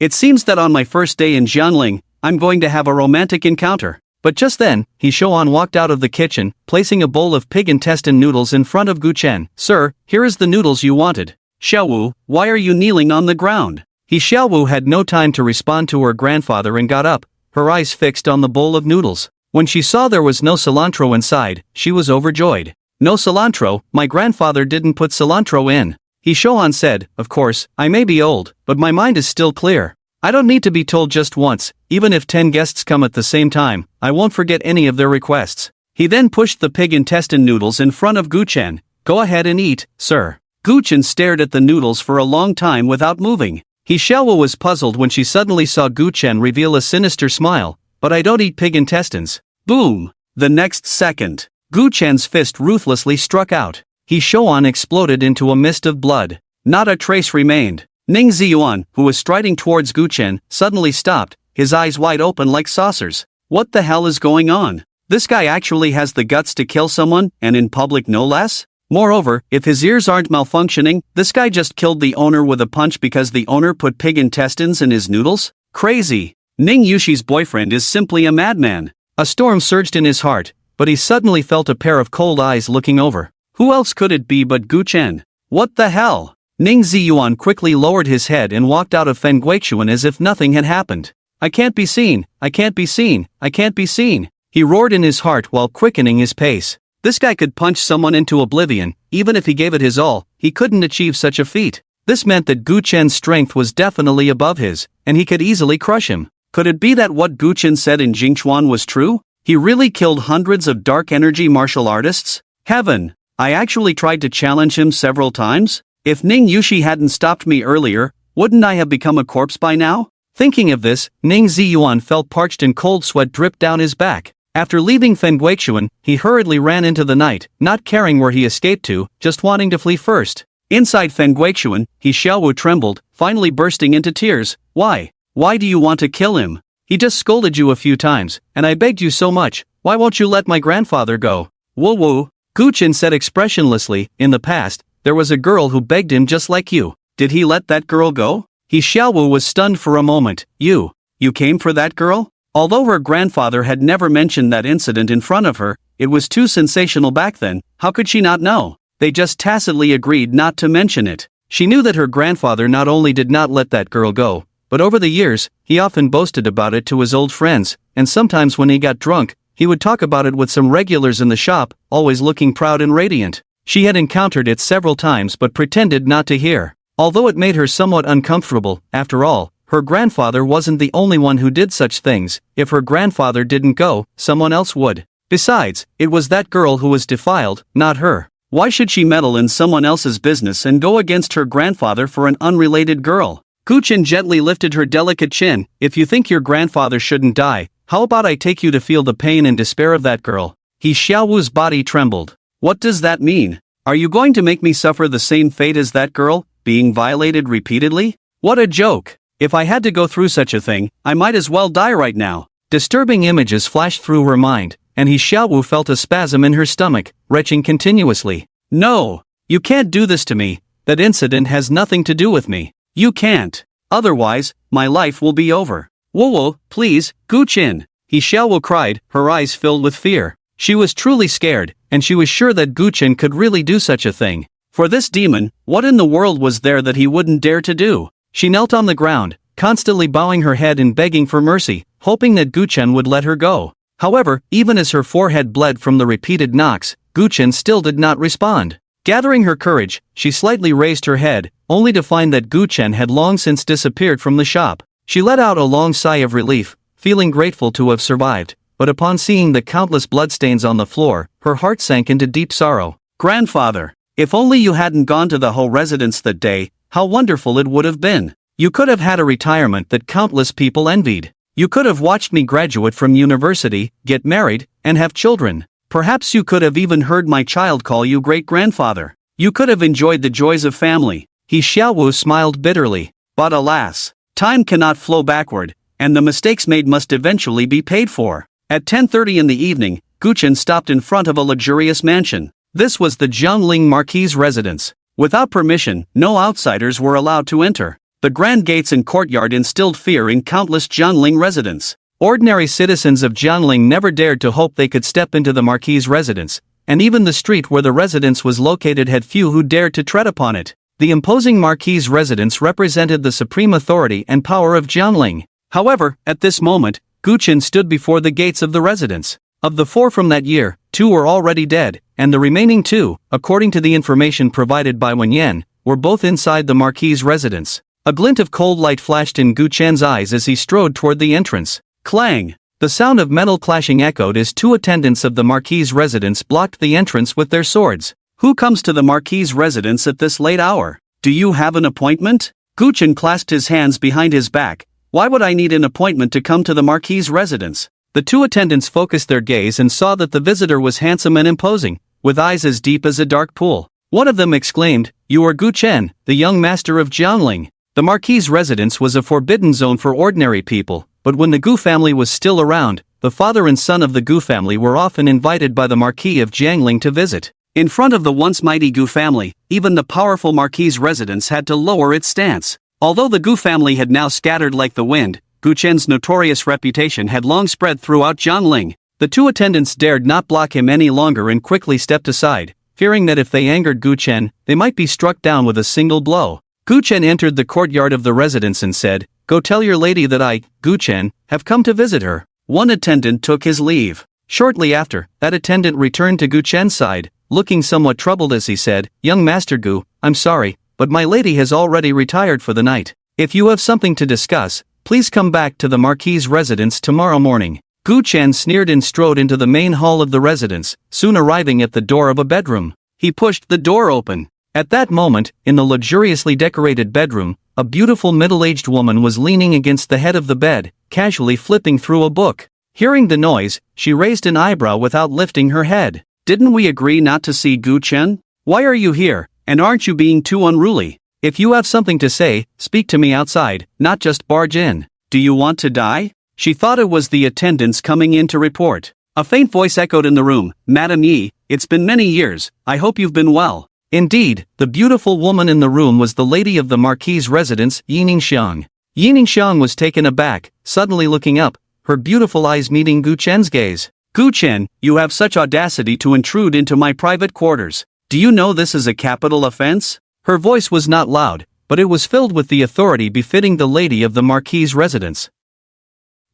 It seems that on my first day in Jiangling, I'm going to have a romantic encounter. But just then, Xiaoan walked out of the kitchen, placing a bowl of pig intestine noodles in front of Guchen. Sir, here is the noodles you wanted. Xiaowu, why are you kneeling on the ground? Xiaowu had no time to respond to her grandfather and got up, her eyes fixed on the bowl of noodles. When she saw there was no cilantro inside, she was overjoyed. No cilantro, my grandfather didn't put cilantro in. Xiaoan said, of course, I may be old, but my mind is still clear. I don't need to be told just once, even if 10 guests come at the same time, I won't forget any of their requests. He then pushed the pig intestine noodles in front of Guchen. Go ahead and eat, sir. Guchen stared at the noodles for a long time without moving. Xiaowu was puzzled when she suddenly saw Guchen reveal a sinister smile. But I don't eat pig intestines. Boom! The next second, Guchen's fist ruthlessly struck out. Xiaoan exploded into a mist of blood. Not a trace remained. Ning Ziyuan, who was striding towards Guchen, suddenly stopped, his eyes wide open like saucers. What the hell is going on? This guy actually has the guts to kill someone, and in public no less? Moreover, if his ears aren't malfunctioning, this guy just killed the owner with a punch because the owner put pig intestines in his noodles? Crazy! Ning Yushi's boyfriend is simply a madman. A storm surged in his heart, but he suddenly felt a pair of cold eyes looking over. Who else could it be but Guchen? What the hell? Ning Ziyuan quickly lowered his head and walked out of Fen Guichuan as if nothing had happened. I can't be seen, I can't be seen, I can't be seen, he roared in his heart while quickening his pace. This guy could punch someone into oblivion. Even if he gave it his all, he couldn't achieve such a feat. This meant that Gu Chen's strength was definitely above his, and he could easily crush him. Could it be that what Gu Chen said in Jingchuan was true? He really killed hundreds of dark energy martial artists? Heaven! I actually tried to challenge him several times? If Ning Yushi hadn't stopped me earlier, wouldn't I have become a corpse by now? Thinking of this, Ning Ziyuan felt parched and cold sweat dripped down his back. After leaving Fenguichuan, he hurriedly ran into the night, not caring where he escaped to, just wanting to flee first. Inside Fenguichuan, he Xiaowu trembled, finally bursting into tears. Why? Why do you want to kill him? He just scolded you a few times, and I begged you so much. Why won't you let my grandfather go? Woo-woo. Gu Chen said expressionlessly, in the past, there was a girl who begged him just like you. Did he let that girl go? He Xiaowu was stunned for a moment. You came for that girl? Although her grandfather had never mentioned that incident in front of her, it was too sensational back then. How could she not know? They just tacitly agreed not to mention it. She knew that her grandfather not only did not let that girl go, but over the years, he often boasted about it to his old friends, and sometimes when he got drunk, he would talk about it with some regulars in the shop, always looking proud and radiant. She had encountered it several times but pretended not to hear. Although it made her somewhat uncomfortable, after all, her grandfather wasn't the only one who did such things. If her grandfather didn't go, someone else would. Besides, it was that girl who was defiled, not her. Why should she meddle in someone else's business and go against her grandfather for an unrelated girl? Gu Chen gently lifted her delicate chin. If you think your grandfather shouldn't die, how about I take you to feel the pain and despair of that girl? He Xiaowu's body trembled. What does that mean? Are you going to make me suffer the same fate as that girl, being violated repeatedly? What a joke! If I had to go through such a thing, I might as well die right now. Disturbing images flashed through her mind, and He Xiaowu felt a spasm in her stomach, retching continuously. No! You can't do this to me. That incident has nothing to do with me. You can't. Otherwise, my life will be over. Whoa, please, Gu Chen! He Xiaowu cried, her eyes filled with fear. She was truly scared, and she was sure that Gu Chen could really do such a thing. For this demon, what in the world was there that he wouldn't dare to do? She knelt on the ground, constantly bowing her head and begging for mercy, hoping that Gu Chen would let her go. However, even as her forehead bled from the repeated knocks, Gu Chen still did not respond. Gathering her courage, she slightly raised her head, only to find that Gu Chen had long since disappeared from the shop. She let out a long sigh of relief, feeling grateful to have survived, but upon seeing the countless bloodstains on the floor, her heart sank into deep sorrow. Grandfather, if only you hadn't gone to the Ho residence that day, how wonderful it would have been. You could have had a retirement that countless people envied. You could have watched me graduate from university, get married, and have children. Perhaps you could have even heard my child call you great-grandfather. You could have enjoyed the joys of family. He Xiaowu smiled bitterly. But alas, time cannot flow backward, and the mistakes made must eventually be paid for. At 10:30 in the evening, Gu Chen stopped in front of a luxurious mansion. This was the Jiangling Marquis' residence. Without permission, no outsiders were allowed to enter. The grand gates and courtyard instilled fear in countless Jiangling residents. Ordinary citizens of Jiangling never dared to hope they could step into the Marquis' residence, and even the street where the residence was located had few who dared to tread upon it. The imposing Marquis' residence represented the supreme authority and power of Jiangling. However, at this moment, Gu Chen stood before the gates of the residence. Of the 4 from that year, 2 were already dead, and the remaining 2, according to the information provided by Wen Yan, were both inside the Marquis' residence. A glint of cold light flashed in Gu Chen's eyes as he strode toward the entrance. Clang! The sound of metal clashing echoed as 2 attendants of the Marquis' residence blocked the entrance with their swords. Who comes to the Marquis' residence at this late hour? Do you have an appointment? Gu Chen clasped his hands behind his back. Why would I need an appointment to come to the Marquis' residence? The 2 attendants focused their gaze and saw that the visitor was handsome and imposing, with eyes as deep as a dark pool. One of them exclaimed, "You are Gu Chen, the young master of Jiangling." The Marquis' residence was a forbidden zone for ordinary people, but when the Gu family was still around, the father and son of the Gu family were often invited by the Marquis of Jiangling to visit. In front of the once mighty Gu family, even the powerful Marquis' residence had to lower its stance. Although the Gu family had now scattered like the wind, Gu Chen's notorious reputation had long spread throughout Jiangling. The 2 attendants dared not block him any longer and quickly stepped aside, fearing that if they angered Gu Chen, they might be struck down with a single blow. Gu Chen entered the courtyard of the residence and said, "Go tell your lady that I, Gu Chen, have come to visit her." One attendant took his leave. Shortly after, that attendant returned to Gu Chen's side, looking somewhat troubled as he said, "Young Master Gu, I'm sorry, but my lady has already retired for the night. If you have something to discuss, please come back to the Marquis's residence tomorrow morning." Gu Chen sneered and strode into the main hall of the residence, soon arriving at the door of a bedroom. He pushed the door open. At that moment, in the luxuriously decorated bedroom, a beautiful middle-aged woman was leaning against the head of the bed, casually flipping through a book. Hearing the noise, she raised an eyebrow without lifting her head. "Didn't we agree not to see Gu Chen? Why are you here, and aren't you being too unruly? If you have something to say, speak to me outside, not just barge in. Do you want to die?" She thought it was the attendants coming in to report. A faint voice echoed in the room, "Madam Yi, it's been many years, I hope you've been well." Indeed, the beautiful woman in the room was the lady of the Marquis's residence, Yi Ningxiang. Yi Ningxiang was taken aback, suddenly looking up, her beautiful eyes meeting Gu Chen's gaze. "Gu Chen, you have such audacity to intrude into my private quarters. Do you know this is a capital offense?" Her voice was not loud, but it was filled with the authority befitting the lady of the Marquis's residence.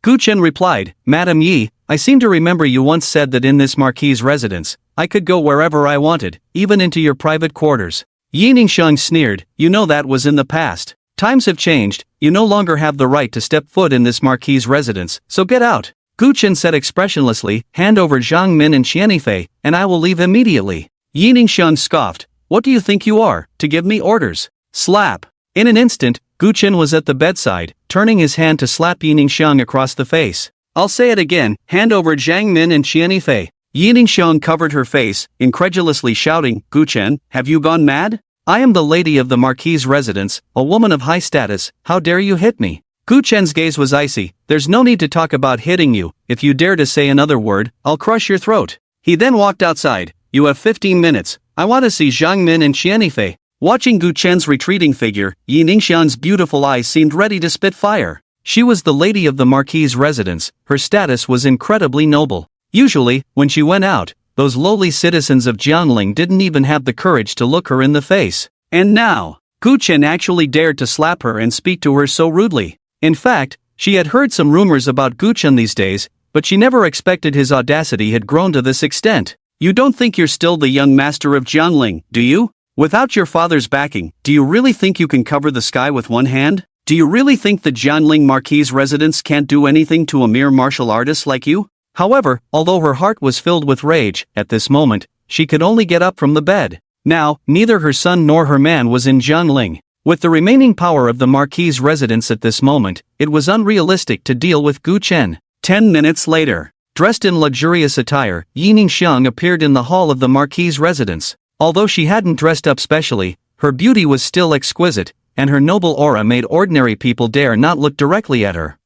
Gu Chen replied, "Madam Yi, I seem to remember you once said that in this Marquis's residence, I could go wherever I wanted, even into your private quarters." Yi Ningxiang sneered, "You know that was in the past. Times have changed, you no longer have the right to step foot in this Marquis's residence, so get out." Gu Chen said expressionlessly, "Hand over Zhang Min and Qianifei, and I will leave immediately." Yi Ningxiang scoffed, "What do you think you are, to give me orders?" Slap! In an instant, Gu Chen was at the bedside, turning his hand to slap Yi Ningxiang across the face. "I'll say it again, hand over Zhang Min and Qianifei." Yi Ningxiang covered her face, incredulously shouting, "Gu Chen, have you gone mad? I am the lady of the Marquis's residence, a woman of high status, how dare you hit me?" Gu Chen's gaze was icy. "There's no need to talk about hitting you, if you dare to say another word, I'll crush your throat." He then walked outside. "You have 15 minutes, I want to see Zhang Min and Qianifei." Watching Gu Chen's retreating figure, Yi Ningxiang's beautiful eyes seemed ready to spit fire. She was the lady of the Marquis's residence, her status was incredibly noble. Usually, when she went out, those lowly citizens of Jiangling didn't even have the courage to look her in the face. And now, Gu Chen actually dared to slap her and speak to her so rudely. In fact, she had heard some rumors about Gu Chen these days, but she never expected his audacity had grown to this extent. "You don't think you're still the young master of Jiangling, do you? Without your father's backing, do you really think you can cover the sky with one hand? Do you really think the Jiangling Marquis's residence can't do anything to a mere martial artist like you?" However, although her heart was filled with rage, at this moment, she could only get up from the bed. Now, neither her son nor her man was in Jiangling. With the remaining power of the Marquis's residence at this moment, it was unrealistic to deal with Gu Chen. 10 minutes later, dressed in luxurious attire, Yi Ningxiang appeared in the hall of the Marquis's residence. Although she hadn't dressed up specially, her beauty was still exquisite, and her noble aura made ordinary people dare not look directly at her.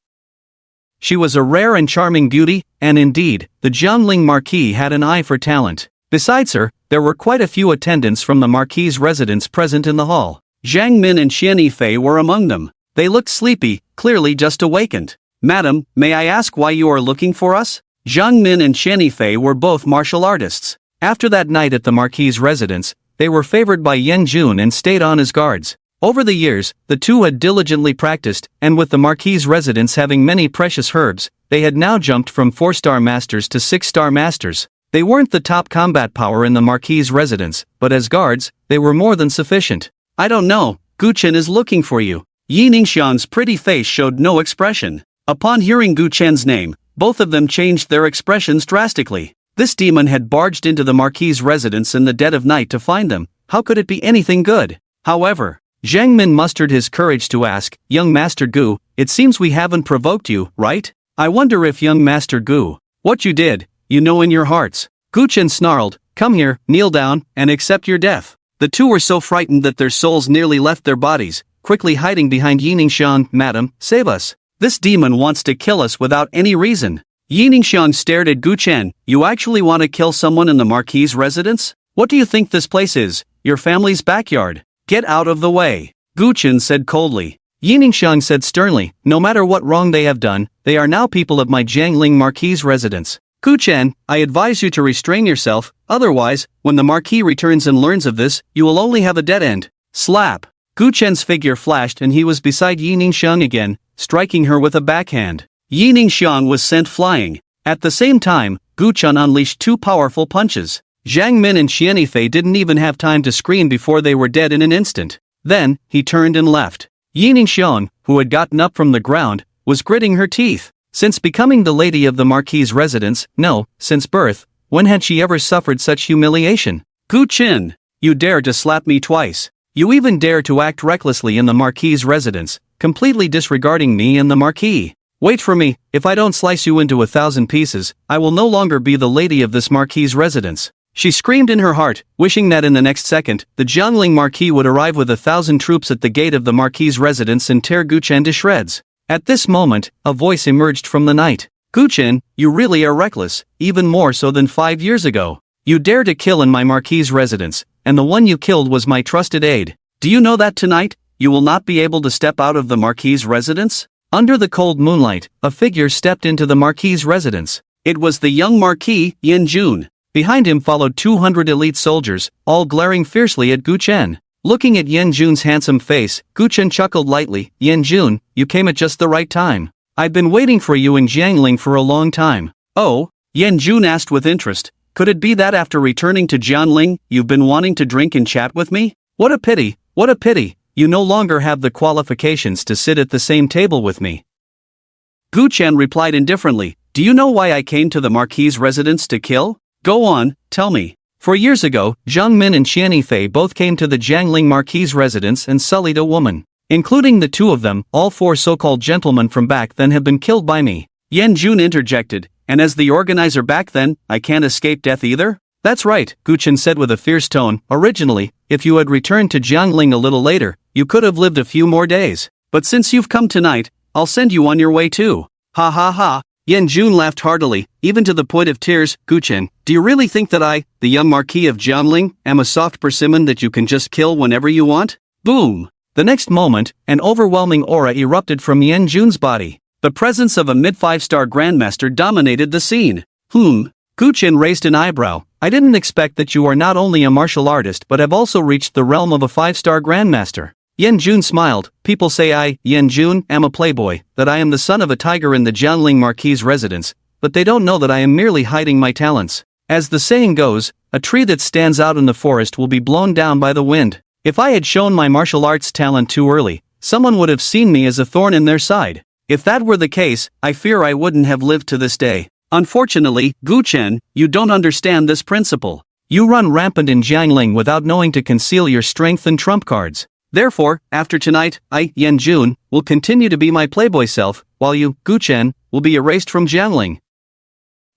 She was a rare and charming beauty, and indeed, the Jiangling Marquis had an eye for talent. Besides her, there were quite a few attendants from the Marquis's residence present in the hall. Zhang Min and Qianifei were among them. They looked sleepy, clearly just awakened. "Madam, may I ask why you are looking for us?" Zhang Min and Qianifei were both martial artists. After that night at the Marquis's residence, they were favored by Yang Jun and stayed on as guards. Over the years, the two had diligently practiced, and with the Marquis's residence having many precious herbs, they had now jumped from 4-star masters to 6-star masters. They weren't the top combat power in the Marquis's residence, but as guards, they were more than sufficient. "I don't know, Gu Chen is looking for you." Yi Ningxiang's pretty face showed no expression. Upon hearing Gu Chen's name, both of them changed their expressions drastically. This demon had barged into the Marquis's residence in the dead of night to find them. How could it be anything good? However, Zhang Min mustered his courage to ask, "Young Master Gu, it seems we haven't provoked you, right? I wonder if young Master Gu, what you did, you know in your hearts." Gu Chen snarled, "Come here, kneel down, and accept your death." The two were so frightened that their souls nearly left their bodies, quickly hiding behind Yi Ningxiang. "Madam, save us. This demon wants to kill us without any reason." Yi Ningxiang stared at Gu Chen. "You actually want to kill someone in the Marquis's residence? What do you think this place is? Your family's backyard? Get out of the way." Gu Chen said coldly. Yi Ningxiang said sternly, "No matter what wrong they have done, they are now people of my Jiangling Marquis's residence. Gu Chen, I advise you to restrain yourself, otherwise, when the Marquis returns and learns of this, you will only have a dead end. Slap! Gu Chen's figure flashed and he was beside Yi Ningxiang again, striking her with a backhand. Yi Ningxiang was sent flying. At the same time, Gu Chen unleashed two powerful punches. Zhang Min and Xian Yifei didn't even have time to scream before they were dead in an instant. Then, he turned and left. Yi Ningxiang, who had gotten up from the ground, was gritting her teeth. Since becoming the lady of the Marquis' residence, no, since birth, when had she ever suffered such humiliation? Gu Chen, you dare to slap me twice. You even dare to act recklessly in the Marquis' residence, completely disregarding me and the Marquis. Wait for me, if I don't slice you into 1,000 pieces, I will no longer be the lady of this Marquis' residence. She screamed in her heart, wishing that in the next second, the Jiangling Marquis would arrive with 1,000 troops at the gate of the Marquis' residence and tear Gu Chen to shreds. At this moment, a voice emerged from the night. Gu Chen, you really are reckless, even more so than 5 years ago. You dare to kill in my Marquis' residence, and the one you killed was my trusted aide. Do you know that tonight, you will not be able to step out of the Marquis' residence? Under the cold moonlight, a figure stepped into the Marquis' residence. It was the young Marquis, Yan Jun. Behind him followed 200 elite soldiers, all glaring fiercely at Gu Chen. Looking at Yan Jun's handsome face, Gu Chen chuckled lightly. Yan Jun, you came at just the right time. I've been waiting for you in Jiangling for a long time. Oh? Yan Jun asked with interest. Could it be that after returning to Jiangling, you've been wanting to drink and chat with me? What a pity, what a pity. You no longer have the qualifications to sit at the same table with me. Gu Chen replied indifferently. Do you know why I came to the Marquis' residence to kill? Go on, tell me. For years ago, Zhang Min and Xian Yifei both came to the Jiangling Marquis' residence and sullied a woman. Including the two of them, all four so-called gentlemen from back then have been killed by me. Yan Jun interjected, and as the organizer back then, I can't escape death either? That's right, Gu Chen said with a fierce tone. Originally, if you had returned to Jiangling a little later, you could have lived a few more days. But since you've come tonight, I'll send you on your way too. Ha ha ha. Yan Jun laughed heartily, even to the point of tears. Gu Chen, do you really think that I, the young Marquis of Jiangling, am a soft persimmon that you can just kill whenever you want? Boom! The next moment, an overwhelming aura erupted from Yan Jun's body. The presence of a mid-5-star grandmaster dominated the scene. Gu Chen raised an eyebrow. I didn't expect that you are not only a martial artist but have also reached the realm of a 5-star grandmaster. Yan Jun smiled. People say I, Yan Jun, am a playboy, that I am the son of a tiger in the Jiangling Marquis' residence, but they don't know that I am merely hiding my talents. As the saying goes, a tree that stands out in the forest will be blown down by the wind. If I had shown my martial arts talent too early, someone would have seen me as a thorn in their side. If that were the case, I fear I wouldn't have lived to this day. Unfortunately, Gu Chen, you don't understand this principle. You run rampant in Jiangling without knowing to conceal your strength and trump cards. Therefore, after tonight, I, Yan Jun, will continue to be my playboy self, while you, Gu Chen, will be erased from Jiangling.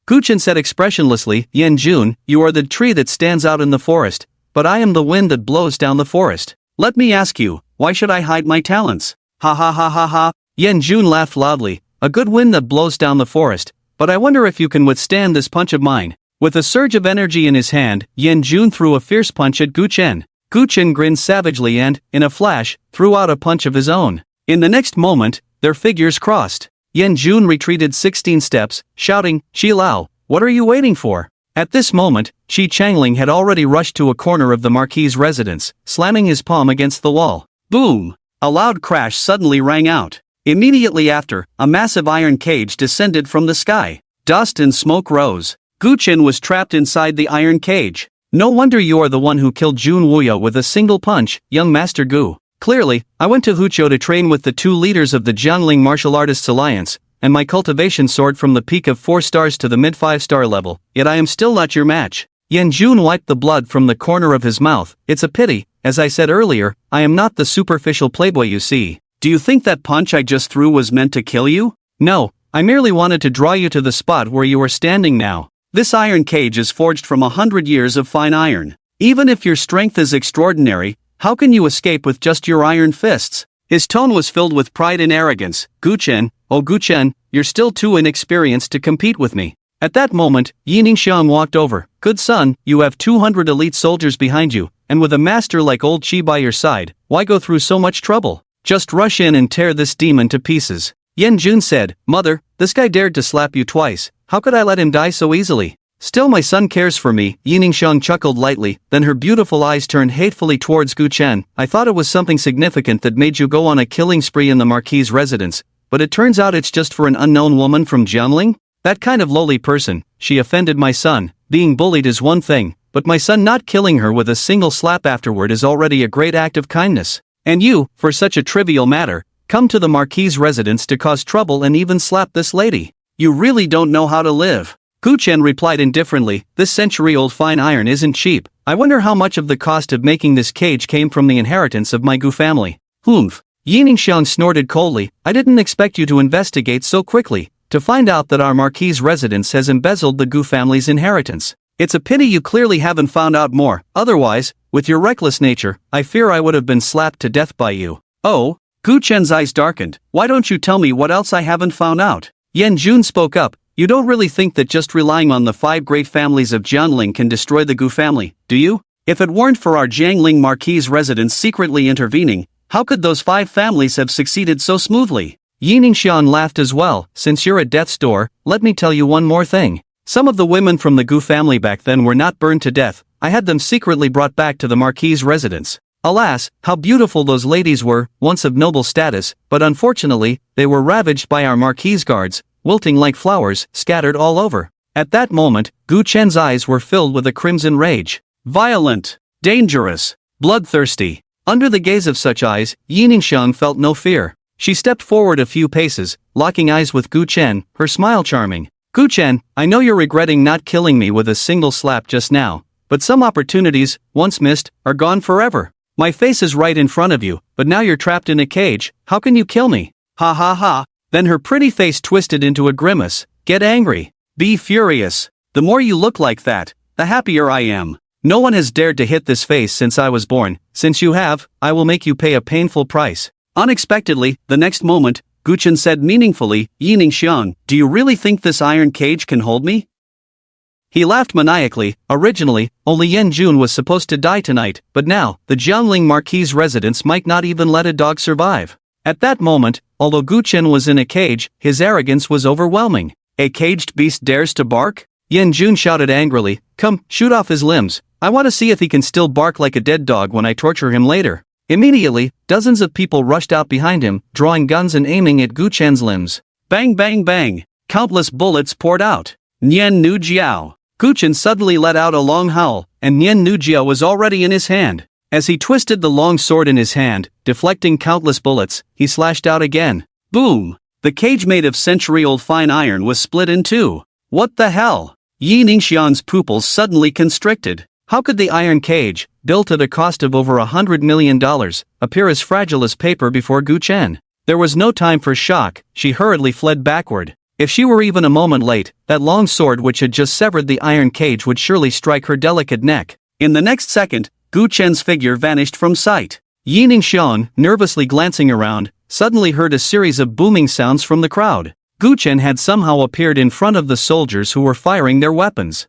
Gu Chen said expressionlessly, Yan Jun, you are the tree that stands out in the forest, but I am the wind that blows down the forest. Let me ask you, why should I hide my talents? Ha ha ha ha ha. Yan Jun laughed loudly. A good wind that blows down the forest, but I wonder if you can withstand this punch of mine. With a surge of energy in his hand, Yan Jun threw a fierce punch at Gu Chen. Gu Chen grinned savagely and, in a flash, threw out a punch of his own. In the next moment, their figures crossed. Yan Jun retreated 16 steps, shouting, Qi Lao, what are you waiting for? At this moment, Qi Changling had already rushed to a corner of the Marquis' residence, slamming his palm against the wall. Boom! A loud crash suddenly rang out. Immediately after, a massive iron cage descended from the sky. Dust and smoke rose. Gu Chen was trapped inside the iron cage. No wonder you are the one who killed Jun Wuya with a single punch, young Master Gu. Clearly, I went to Huqiu to train with the two leaders of the Jiangling Martial Artists Alliance, and my cultivation soared from the peak of 4 stars to the mid-5-star level, yet I am still not your match. Yan Jun wiped the blood from the corner of his mouth. It's a pity, as I said earlier, I am not the superficial playboy you see. Do you think that punch I just threw was meant to kill you? No, I merely wanted to draw you to the spot where you are standing now. This iron cage is forged from 100 years of fine iron. Even if your strength is extraordinary, how can you escape with just your iron fists? His tone was filled with pride and arrogance. Gu Chen, oh Gu Chen, you're still too inexperienced to compete with me. At that moment, Yi Ningxiang walked over. Good son, you have 200 elite soldiers behind you, and with a master like old Qi by your side, why go through so much trouble? Just rush in and tear this demon to pieces. Yan Jun said, Mother, this guy dared to slap you twice. How could I let him die so easily? Still my son cares for me, Yiningshang chuckled lightly, then her beautiful eyes turned hatefully towards Gu Chen. I thought it was something significant that made you go on a killing spree in the Marquis' residence, but it turns out it's just for an unknown woman from Jiangling? That kind of lowly person. She offended my son. Being bullied is one thing, but my son not killing her with a single slap afterward is already a great act of kindness. And you, for such a trivial matter, come to the Marquis' residence to cause trouble and even slap this lady. You really don't know how to live. Gu Chen replied indifferently, this century-old fine iron isn't cheap. I wonder how much of the cost of making this cage came from the inheritance of my Gu family. Humph. Yiningshang snorted coldly, I didn't expect you to investigate so quickly, to find out that our Marquis' residence has embezzled the Gu family's inheritance. It's a pity you clearly haven't found out more, otherwise, with your reckless nature, I fear I would have been slapped to death by you. Oh? Gu Chen's eyes darkened, why don't you tell me what else I haven't found out? Yan Jun spoke up, you don't really think that just relying on the 5 great families of Jiangling can destroy the Gu family, do you? If it weren't for our Jiangling Marquis' residents secretly intervening, how could those 5 families have succeeded so smoothly? Yiningshang laughed as well, since you're at death's door, let me tell you one more thing. Some of the women from the Gu family back then were not burned to death, I had them secretly brought back to the Marquis' residence. Alas, how beautiful those ladies were, once of noble status, but unfortunately, they were ravaged by our Marquis' guards, wilting like flowers, scattered all over. At that moment, Gu Chen's eyes were filled with a crimson rage. Violent, dangerous, bloodthirsty. Under the gaze of such eyes, Yiningshang felt no fear. She stepped forward a few paces, locking eyes with Gu Chen, her smile charming. Gu Chen, I know you're regretting not killing me with a single slap just now, but some opportunities, once missed, are gone forever. My face is right in front of you, but now you're trapped in a cage, how can you kill me? Ha ha ha. Then her pretty face twisted into a grimace. Get angry. Be furious. The more you look like that, the happier I am. No one has dared to hit this face since I was born. Since you have, I will make you pay a painful price. Unexpectedly, the next moment, Gu Chen said meaningfully, Yiningshang, do you really think this iron cage can hold me? He laughed maniacally. Originally, only Yan Jun was supposed to die tonight, but now, the Jiangling Marquis' residence might not even let a dog survive. At that moment, although Gu Chen was in a cage, his arrogance was overwhelming. A caged beast dares to bark? Yan Jun shouted angrily, come, shoot off his limbs. I want to see if he can still bark like a dead dog when I torture him later. Immediately, dozens of people rushed out behind him, drawing guns and aiming at Gu Chen's limbs. Bang bang bang! Countless bullets poured out. Nian Nu Jiao. Gu Chen suddenly let out a long howl, and Nian Nu Jiao was already in his hand. As he twisted the long sword in his hand, deflecting countless bullets, he slashed out again. Boom! The cage made of century-old fine iron was split in two. What the hell? Yiningshang's pupils suddenly constricted. How could the iron cage, built at a cost of over $100 million, appear as fragile as paper before Gu Chen? There was no time for shock, she hurriedly fled backward. If she were even a moment late, that long sword which had just severed the iron cage would surely strike her delicate neck. In the next second, Gu Chen's figure vanished from sight. Yiningshang, nervously glancing around, suddenly heard a series of booming sounds from the crowd. Gu Chen had somehow appeared in front of the soldiers who were firing their weapons.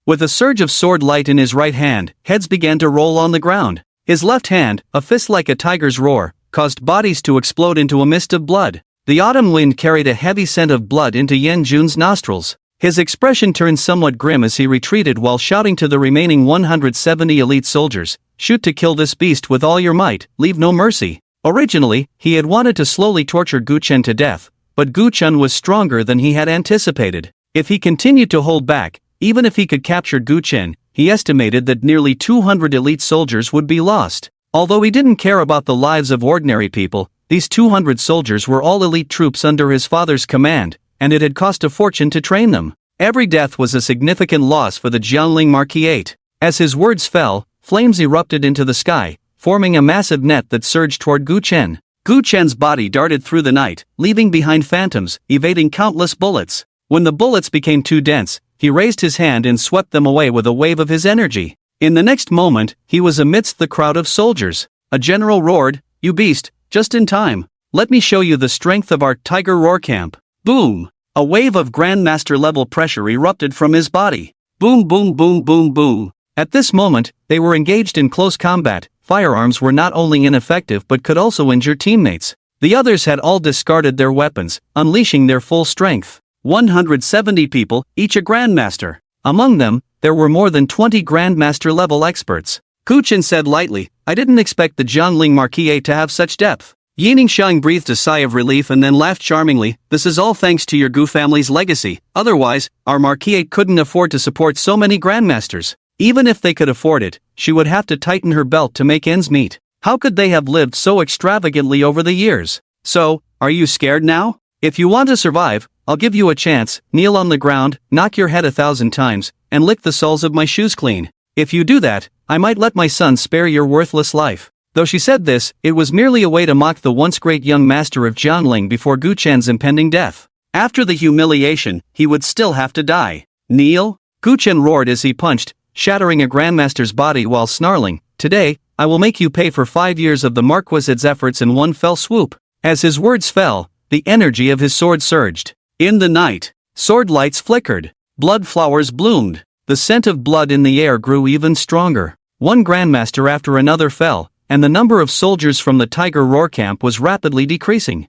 With a surge of sword light in his right hand, heads began to roll on the ground. His left hand, a fist like a tiger's roar, caused bodies to explode into a mist of blood. The autumn wind carried a heavy scent of blood into Yan Jun's nostrils. His expression turned somewhat grim as he retreated while shouting to the remaining 170 elite soldiers, shoot to kill this beast with all your might, leave no mercy. Originally, he had wanted to slowly torture Gu Chen to death, but Gu Chen was stronger than he had anticipated. If he continued to hold back, even if he could capture Gu Chen, he estimated that nearly 200 elite soldiers would be lost. Although he didn't care about the lives of ordinary people, these 200 soldiers were all elite troops under his father's command, and it had cost a fortune to train them. Every death was a significant loss for the Jiangling Marquis. As his words fell, flames erupted into the sky, forming a massive net that surged toward Gu Chen. Gu Chen's body darted through the night, leaving behind phantoms, evading countless bullets. When the bullets became too dense, he raised his hand and swept them away with a wave of his energy. In the next moment, he was amidst the crowd of soldiers. A general roared, "You beast, just in time. Let me show you the strength of our Tiger Roar camp." Boom! A wave of Grandmaster-level pressure erupted from his body. Boom boom boom boom boom. At this moment, they were engaged in close combat. Firearms were not only ineffective but could also injure teammates. The others had all discarded their weapons, unleashing their full strength. 170 people, each a grandmaster. Among them, there were more than 20 grandmaster-level experts. Gu Chen said lightly, I didn't expect the Jiangling Marquis to have such depth. Yining Shang breathed a sigh of relief and then laughed charmingly, this is all thanks to your Gu family's legacy, otherwise, our Marquis couldn't afford to support so many grandmasters. Even if they could afford it, she would have to tighten her belt to make ends meet. How could they have lived so extravagantly over the years? So, are you scared now? If you want to survive, I'll give you a chance, kneel on the ground, knock your head 1,000 times, and lick the soles of my shoes clean. If you do that, I might let my son spare your worthless life. Though she said this, it was merely a way to mock the once great young master of Jiangling before Gu Chen's impending death. After the humiliation, he would still have to die. Kneel? Gu Chen roared as he punched, shattering a grandmaster's body while snarling, today, I will make you pay for 5 years of the Marquisade's efforts in one fell swoop. As his words fell, the energy of his sword surged. In the night, sword lights flickered. Blood flowers bloomed. The scent of blood in the air grew even stronger. One grandmaster after another fell, and the number of soldiers from the Tiger Roar camp was rapidly decreasing.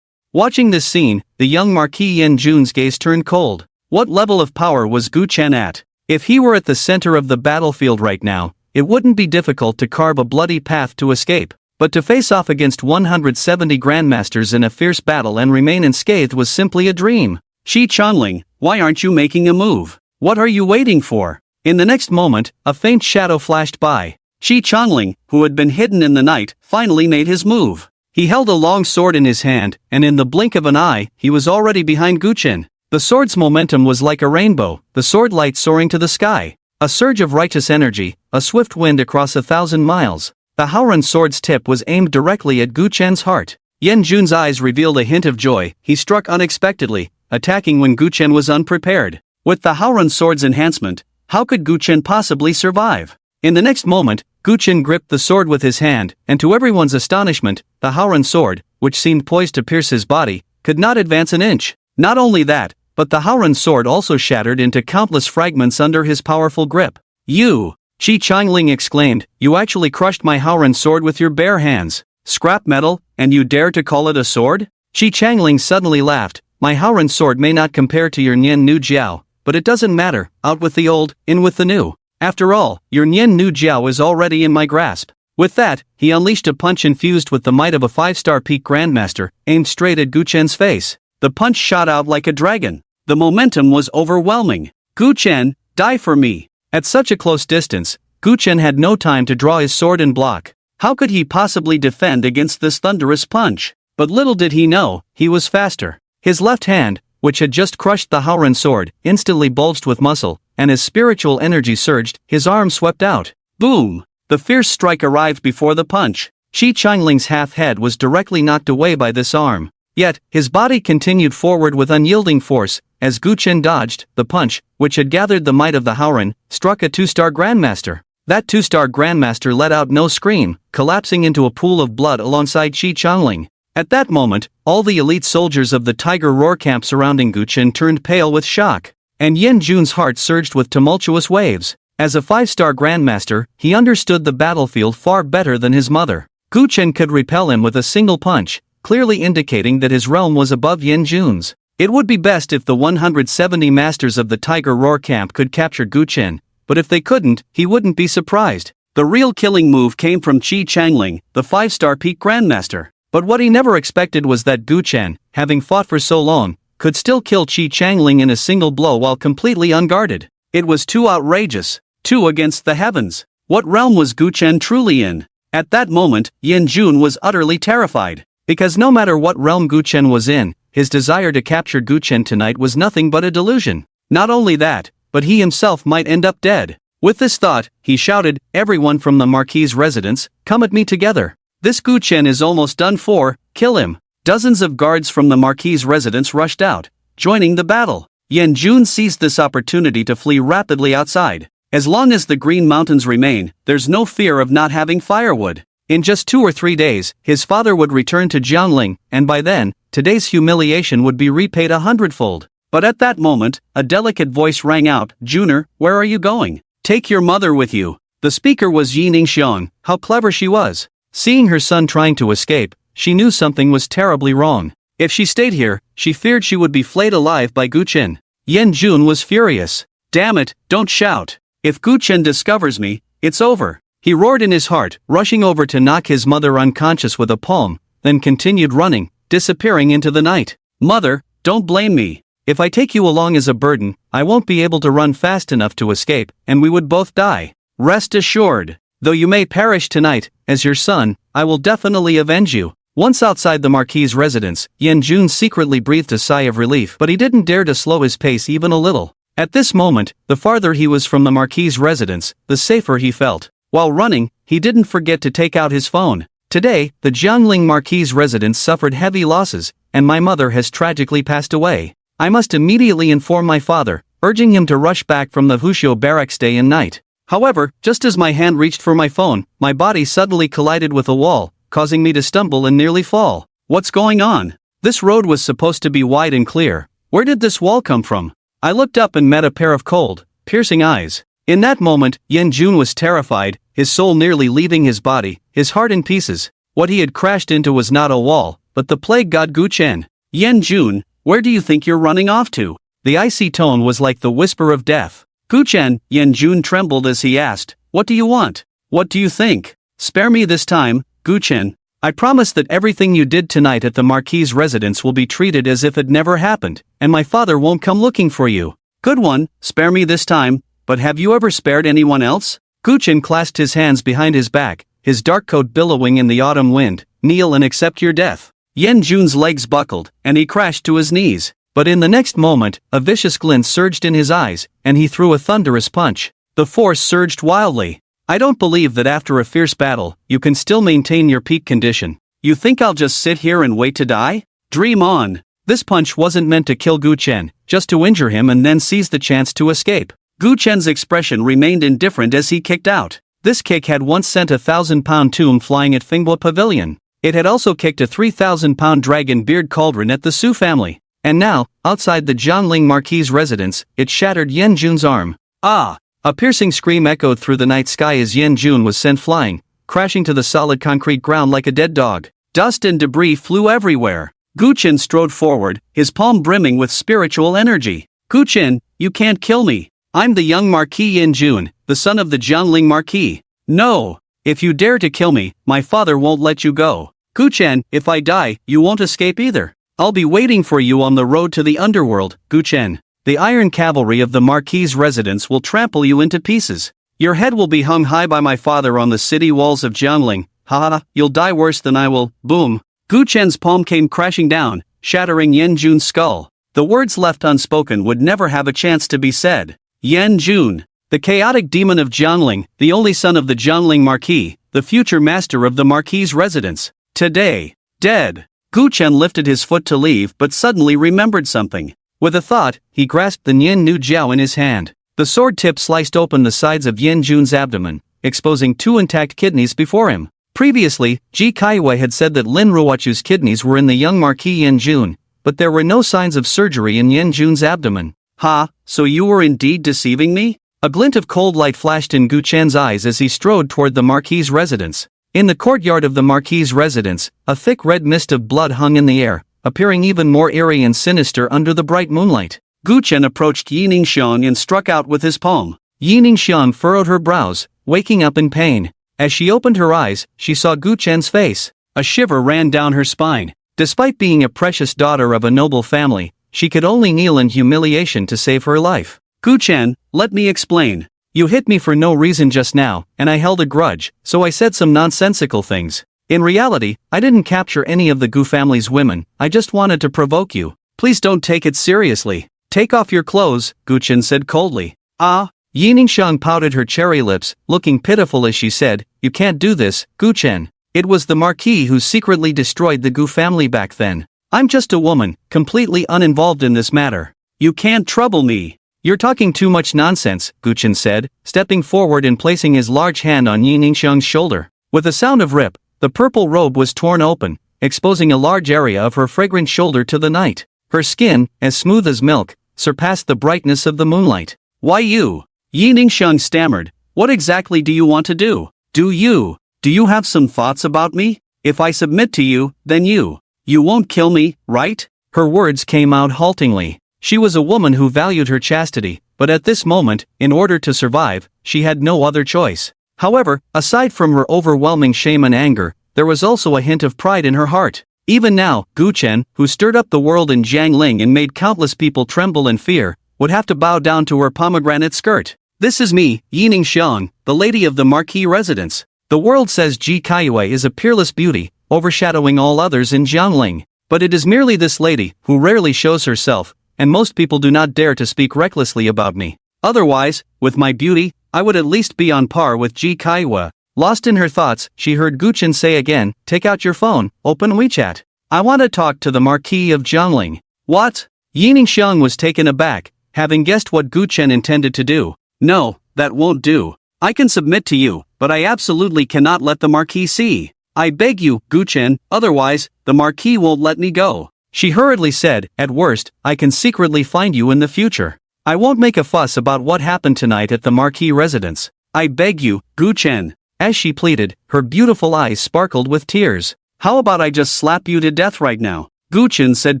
Watching this scene, the young Marquis Yen Jun's gaze turned cold. What level of power was Gu Chen at? If he were at the center of the battlefield right now, it wouldn't be difficult to carve a bloody path to escape. But to face off against 170 grandmasters in a fierce battle and remain unscathed was simply a dream. Shi Changling, why aren't you making a move? What are you waiting for? In the next moment, a faint shadow flashed by. Shi Changling, who had been hidden in the night, finally made his move. He held a long sword in his hand, and in the blink of an eye, he was already behind Gu Chen. The sword's momentum was like a rainbow, the sword light soaring to the sky. A surge of righteous energy, a swift wind across 1,000 miles. The Haoran sword's tip was aimed directly at Gu Chen's heart. Yen Jun's eyes revealed a hint of joy. He struck unexpectedly, attacking when Gu Chen was unprepared. With the Haoran sword's enhancement, how could Gu Chen possibly survive? In the next moment, Gu Chen gripped the sword with his hand, and to everyone's astonishment, the Haoran sword, which seemed poised to pierce his body, could not advance an inch. Not only that, but the Haoran sword also shattered into countless fragments under his powerful grip. You! Shi Changling exclaimed, you actually crushed my Haoran sword with your bare hands. Scrap metal, and you dare to call it a sword? Shi Changling suddenly laughed, my Haoran sword may not compare to your Nian Nu Jiao, but it doesn't matter, out with the old, in with the new. After all, your Nian Nu Jiao is already in my grasp. With that, he unleashed a punch infused with the might of a 5-star peak grandmaster, aimed straight at Gu Chen's face. The punch shot out like a dragon. The momentum was overwhelming. Gu Chen, die for me. At such a close distance, Gu Chen had no time to draw his sword and block. How could he possibly defend against this thunderous punch? But little did he know, he was faster. His left hand, which had just crushed the Haoran sword, instantly bulged with muscle, and as spiritual energy surged, his arm swept out. Boom! The fierce strike arrived before the punch. Shi Changling's half-head was directly knocked away by this arm. Yet, his body continued forward with unyielding force, as Gu Chen dodged. The punch, which had gathered the might of the Haoran, struck a 2-star grandmaster. That 2-star grandmaster let out no scream, collapsing into a pool of blood alongside Shi Changling. At that moment, all the elite soldiers of the Tiger Roar camp surrounding Gu Chen turned pale with shock, and Yen Jun's heart surged with tumultuous waves. As a 5-star grandmaster, he understood the battlefield far better than his mother. Gu Chen could repel him with a single punch, clearly indicating that his realm was above Yen Jun's. It would be best if the 170 masters of the Tiger Roar camp could capture Gu Chen, but if they couldn't, he wouldn't be surprised. The real killing move came from Shi Changling, the 5-star peak grandmaster. But what he never expected was that Gu Chen, having fought for so long, could still kill Shi Changling in a single blow while completely unguarded. It was too outrageous. 2 against the heavens. What realm was Gu Chen truly in? At that moment, Yen Jun was utterly terrified. Because no matter what realm Gu Chen was in, his desire to capture Gu Chen tonight was nothing but a delusion. Not only that, but he himself might end up dead. With this thought, he shouted, everyone from the Marquis's residence, come at me together. This Gu Chen is almost done for, kill him. Dozens of guards from the Marquis's residence rushed out, joining the battle. Yen Jun seized this opportunity to flee rapidly outside. As long as the Green Mountains remain, there's no fear of not having firewood. In just 2 or 3 days, his father would return to Jiangling, and by then, today's humiliation would be repaid 100-fold. But at that moment, a delicate voice rang out, Juner, where are you going? Take your mother with you. The speaker was Yi Ningxiang. How clever she was. Seeing her son trying to escape, she knew something was terribly wrong. If she stayed here, she feared she would be flayed alive by Guchen. Yen Jun was furious. Damn it, don't shout. If Guchen discovers me, it's over. He roared in his heart, rushing over to knock his mother unconscious with a palm, then continued running, disappearing into the night. Mother, don't blame me. If I take you along as a burden, I won't be able to run fast enough to escape, and we would both die. Rest assured, though you may perish tonight, as your son, I will definitely avenge you. Once outside the Marquis's residence, Yen Jun secretly breathed a sigh of relief, but he didn't dare to slow his pace even a little. At this moment, the farther he was from the Marquis's residence, the safer he felt. While running, he didn't forget to take out his phone. Today, the Jiangling Marquis's residence suffered heavy losses, and my mother has tragically passed away. I must immediately inform my father, urging him to rush back from the Hushio barracks day and night. However, just as my hand reached for my phone, my body suddenly collided with a wall, causing me to stumble and nearly fall. What's going on? This road was supposed to be wide and clear. Where did this wall come from? I looked up and met a pair of cold, piercing eyes. In that moment, Yen Jun was terrified, his soul nearly leaving his body, his heart in pieces. What he had crashed into was not a wall, but the plague god Guchen. Yen Jun, where do you think you're running off to? The icy tone was like the whisper of death. Guchen, Yen Jun trembled as he asked, what do you want? What do you think? Spare me this time, Guchen. I promise that everything you did tonight at the Marquis's residence will be treated as if it never happened, and my father won't come looking for you. Good one, spare me this time, but have you ever spared anyone else? Guchen clasped his hands behind his back, his dark coat billowing in the autumn wind. Kneel and accept your death. Yen Jun's legs buckled, and he crashed to his knees. But in the next moment, a vicious glint surged in his eyes, and he threw a thunderous punch. The force surged wildly. I don't believe that after a fierce battle, you can still maintain your peak condition. You think I'll just sit here and wait to die? Dream on. This punch wasn't meant to kill Guchen, just to injure him and then seize the chance to escape. Guchen's expression remained indifferent as he kicked out. This kick had once sent a 1,000-pound tomb flying at Finghua Pavilion. It had also kicked a 3,000-pound dragon beard cauldron at the Su family. And now, outside the Jiangling Marquis's residence, it shattered Yen Jun's arm. Ah! A piercing scream echoed through the night sky as Yen Jun was sent flying, crashing to the solid concrete ground like a dead dog. Dust and debris flew everywhere. Guchen strode forward, his palm brimming with spiritual energy. Guchen, you can't kill me. I'm the young Marquis Yen Jun, the son of the Jiangling Marquis. No! If you dare to kill me, my father won't let you go. Guchen, if I die, you won't escape either. I'll be waiting for you on the road to the underworld, Guchen. The iron cavalry of the Marquis's residence will trample you into pieces. Your head will be hung high by my father on the city walls of Jiangling. Ha, you'll die worse than I will. Boom. Guchen's palm came crashing down, shattering Yen Jun's skull. The words left unspoken would never have a chance to be said. Yen Jun, the chaotic demon of Jiangling, the only son of the Jiangling Marquis, the future master of the Marquis's residence. Today, dead. Guchen lifted his foot to leave but suddenly remembered something. With a thought, he grasped the Yen Nu Jiao in his hand. The sword tip sliced open the sides of Yen Jun's abdomen, exposing 2 intact kidneys before him. Previously, Ji Kaiwei had said that Lin Ruochu's kidneys were in the young Marquis Yen Jun, but there were no signs of surgery in Yen Jun's abdomen. Ha, so you were indeed deceiving me? A glint of cold light flashed in Guchen's eyes as he strode toward the Marquis's residence. In the courtyard of the Marquis's residence, a thick red mist of blood hung in the air, appearing even more eerie and sinister under the bright moonlight. Guchen approached Yi Ningxiang and struck out with his palm. Yi Ningxiang furrowed her brows, waking up in pain. As she opened her eyes, she saw Guchen's face. A shiver ran down her spine. Despite being a precious daughter of a noble family, she could only kneel in humiliation to save her life. Guchen, let me explain. You hit me for no reason just now, and I held a grudge, so I said some nonsensical things. In reality, I didn't capture any of the Gu family's women, I just wanted to provoke you. Please don't take it seriously. Take off your clothes, Guchen said coldly. Ah? Yi Ningxiang pouted her cherry lips, looking pitiful as she said, you can't do this, Guchen. It was the Marquis who secretly destroyed the Gu family back then. I'm just a woman, completely uninvolved in this matter. You can't trouble me. You're talking too much nonsense, Guchen said, stepping forward and placing his large hand on Yi Ningxiang's shoulder. With a sound of rip, the purple robe was torn open, exposing a large area of her fragrant shoulder to the night. Her skin, as smooth as milk, surpassed the brightness of the moonlight. Why you? Yi Ningxiang stammered. What exactly do you want to do? Do you have some thoughts about me? If I submit to you, then you. You won't kill me, right? Her words came out haltingly. She was a woman who valued her chastity, but at this moment, in order to survive, she had no other choice. However, aside from her overwhelming shame and anger, there was also a hint of pride in her heart. Even now, Gu Chen, who stirred up the world in Jiangling and made countless people tremble in fear, would have to bow down to her pomegranate skirt. This is me, Yining Xiang, the lady of the marquis residence. The world says Ji Kaiyue is a peerless beauty, overshadowing all others in Jiangling. But it is merely this lady, who rarely shows herself, and most people do not dare to speak recklessly about me. Otherwise, with my beauty, I would at least be on par with Ji Kaiyue. Lost in her thoughts, she heard Gu Chen say again, take out your phone, open WeChat. I want to talk to the Marquis of Jiangling. What? Yining Xiang was taken aback, having guessed what Gu Chen intended to do. No, that won't do. I can submit to you, but I absolutely cannot let the Marquis see. I beg you, Gu Chen, otherwise, the Marquis won't let me go. She hurriedly said, at worst, I can secretly find you in the future. I won't make a fuss about what happened tonight at the Marquis residence. I beg you, Gu Chen. As she pleaded, her beautiful eyes sparkled with tears. How about I just slap you to death right now? Gu Chen said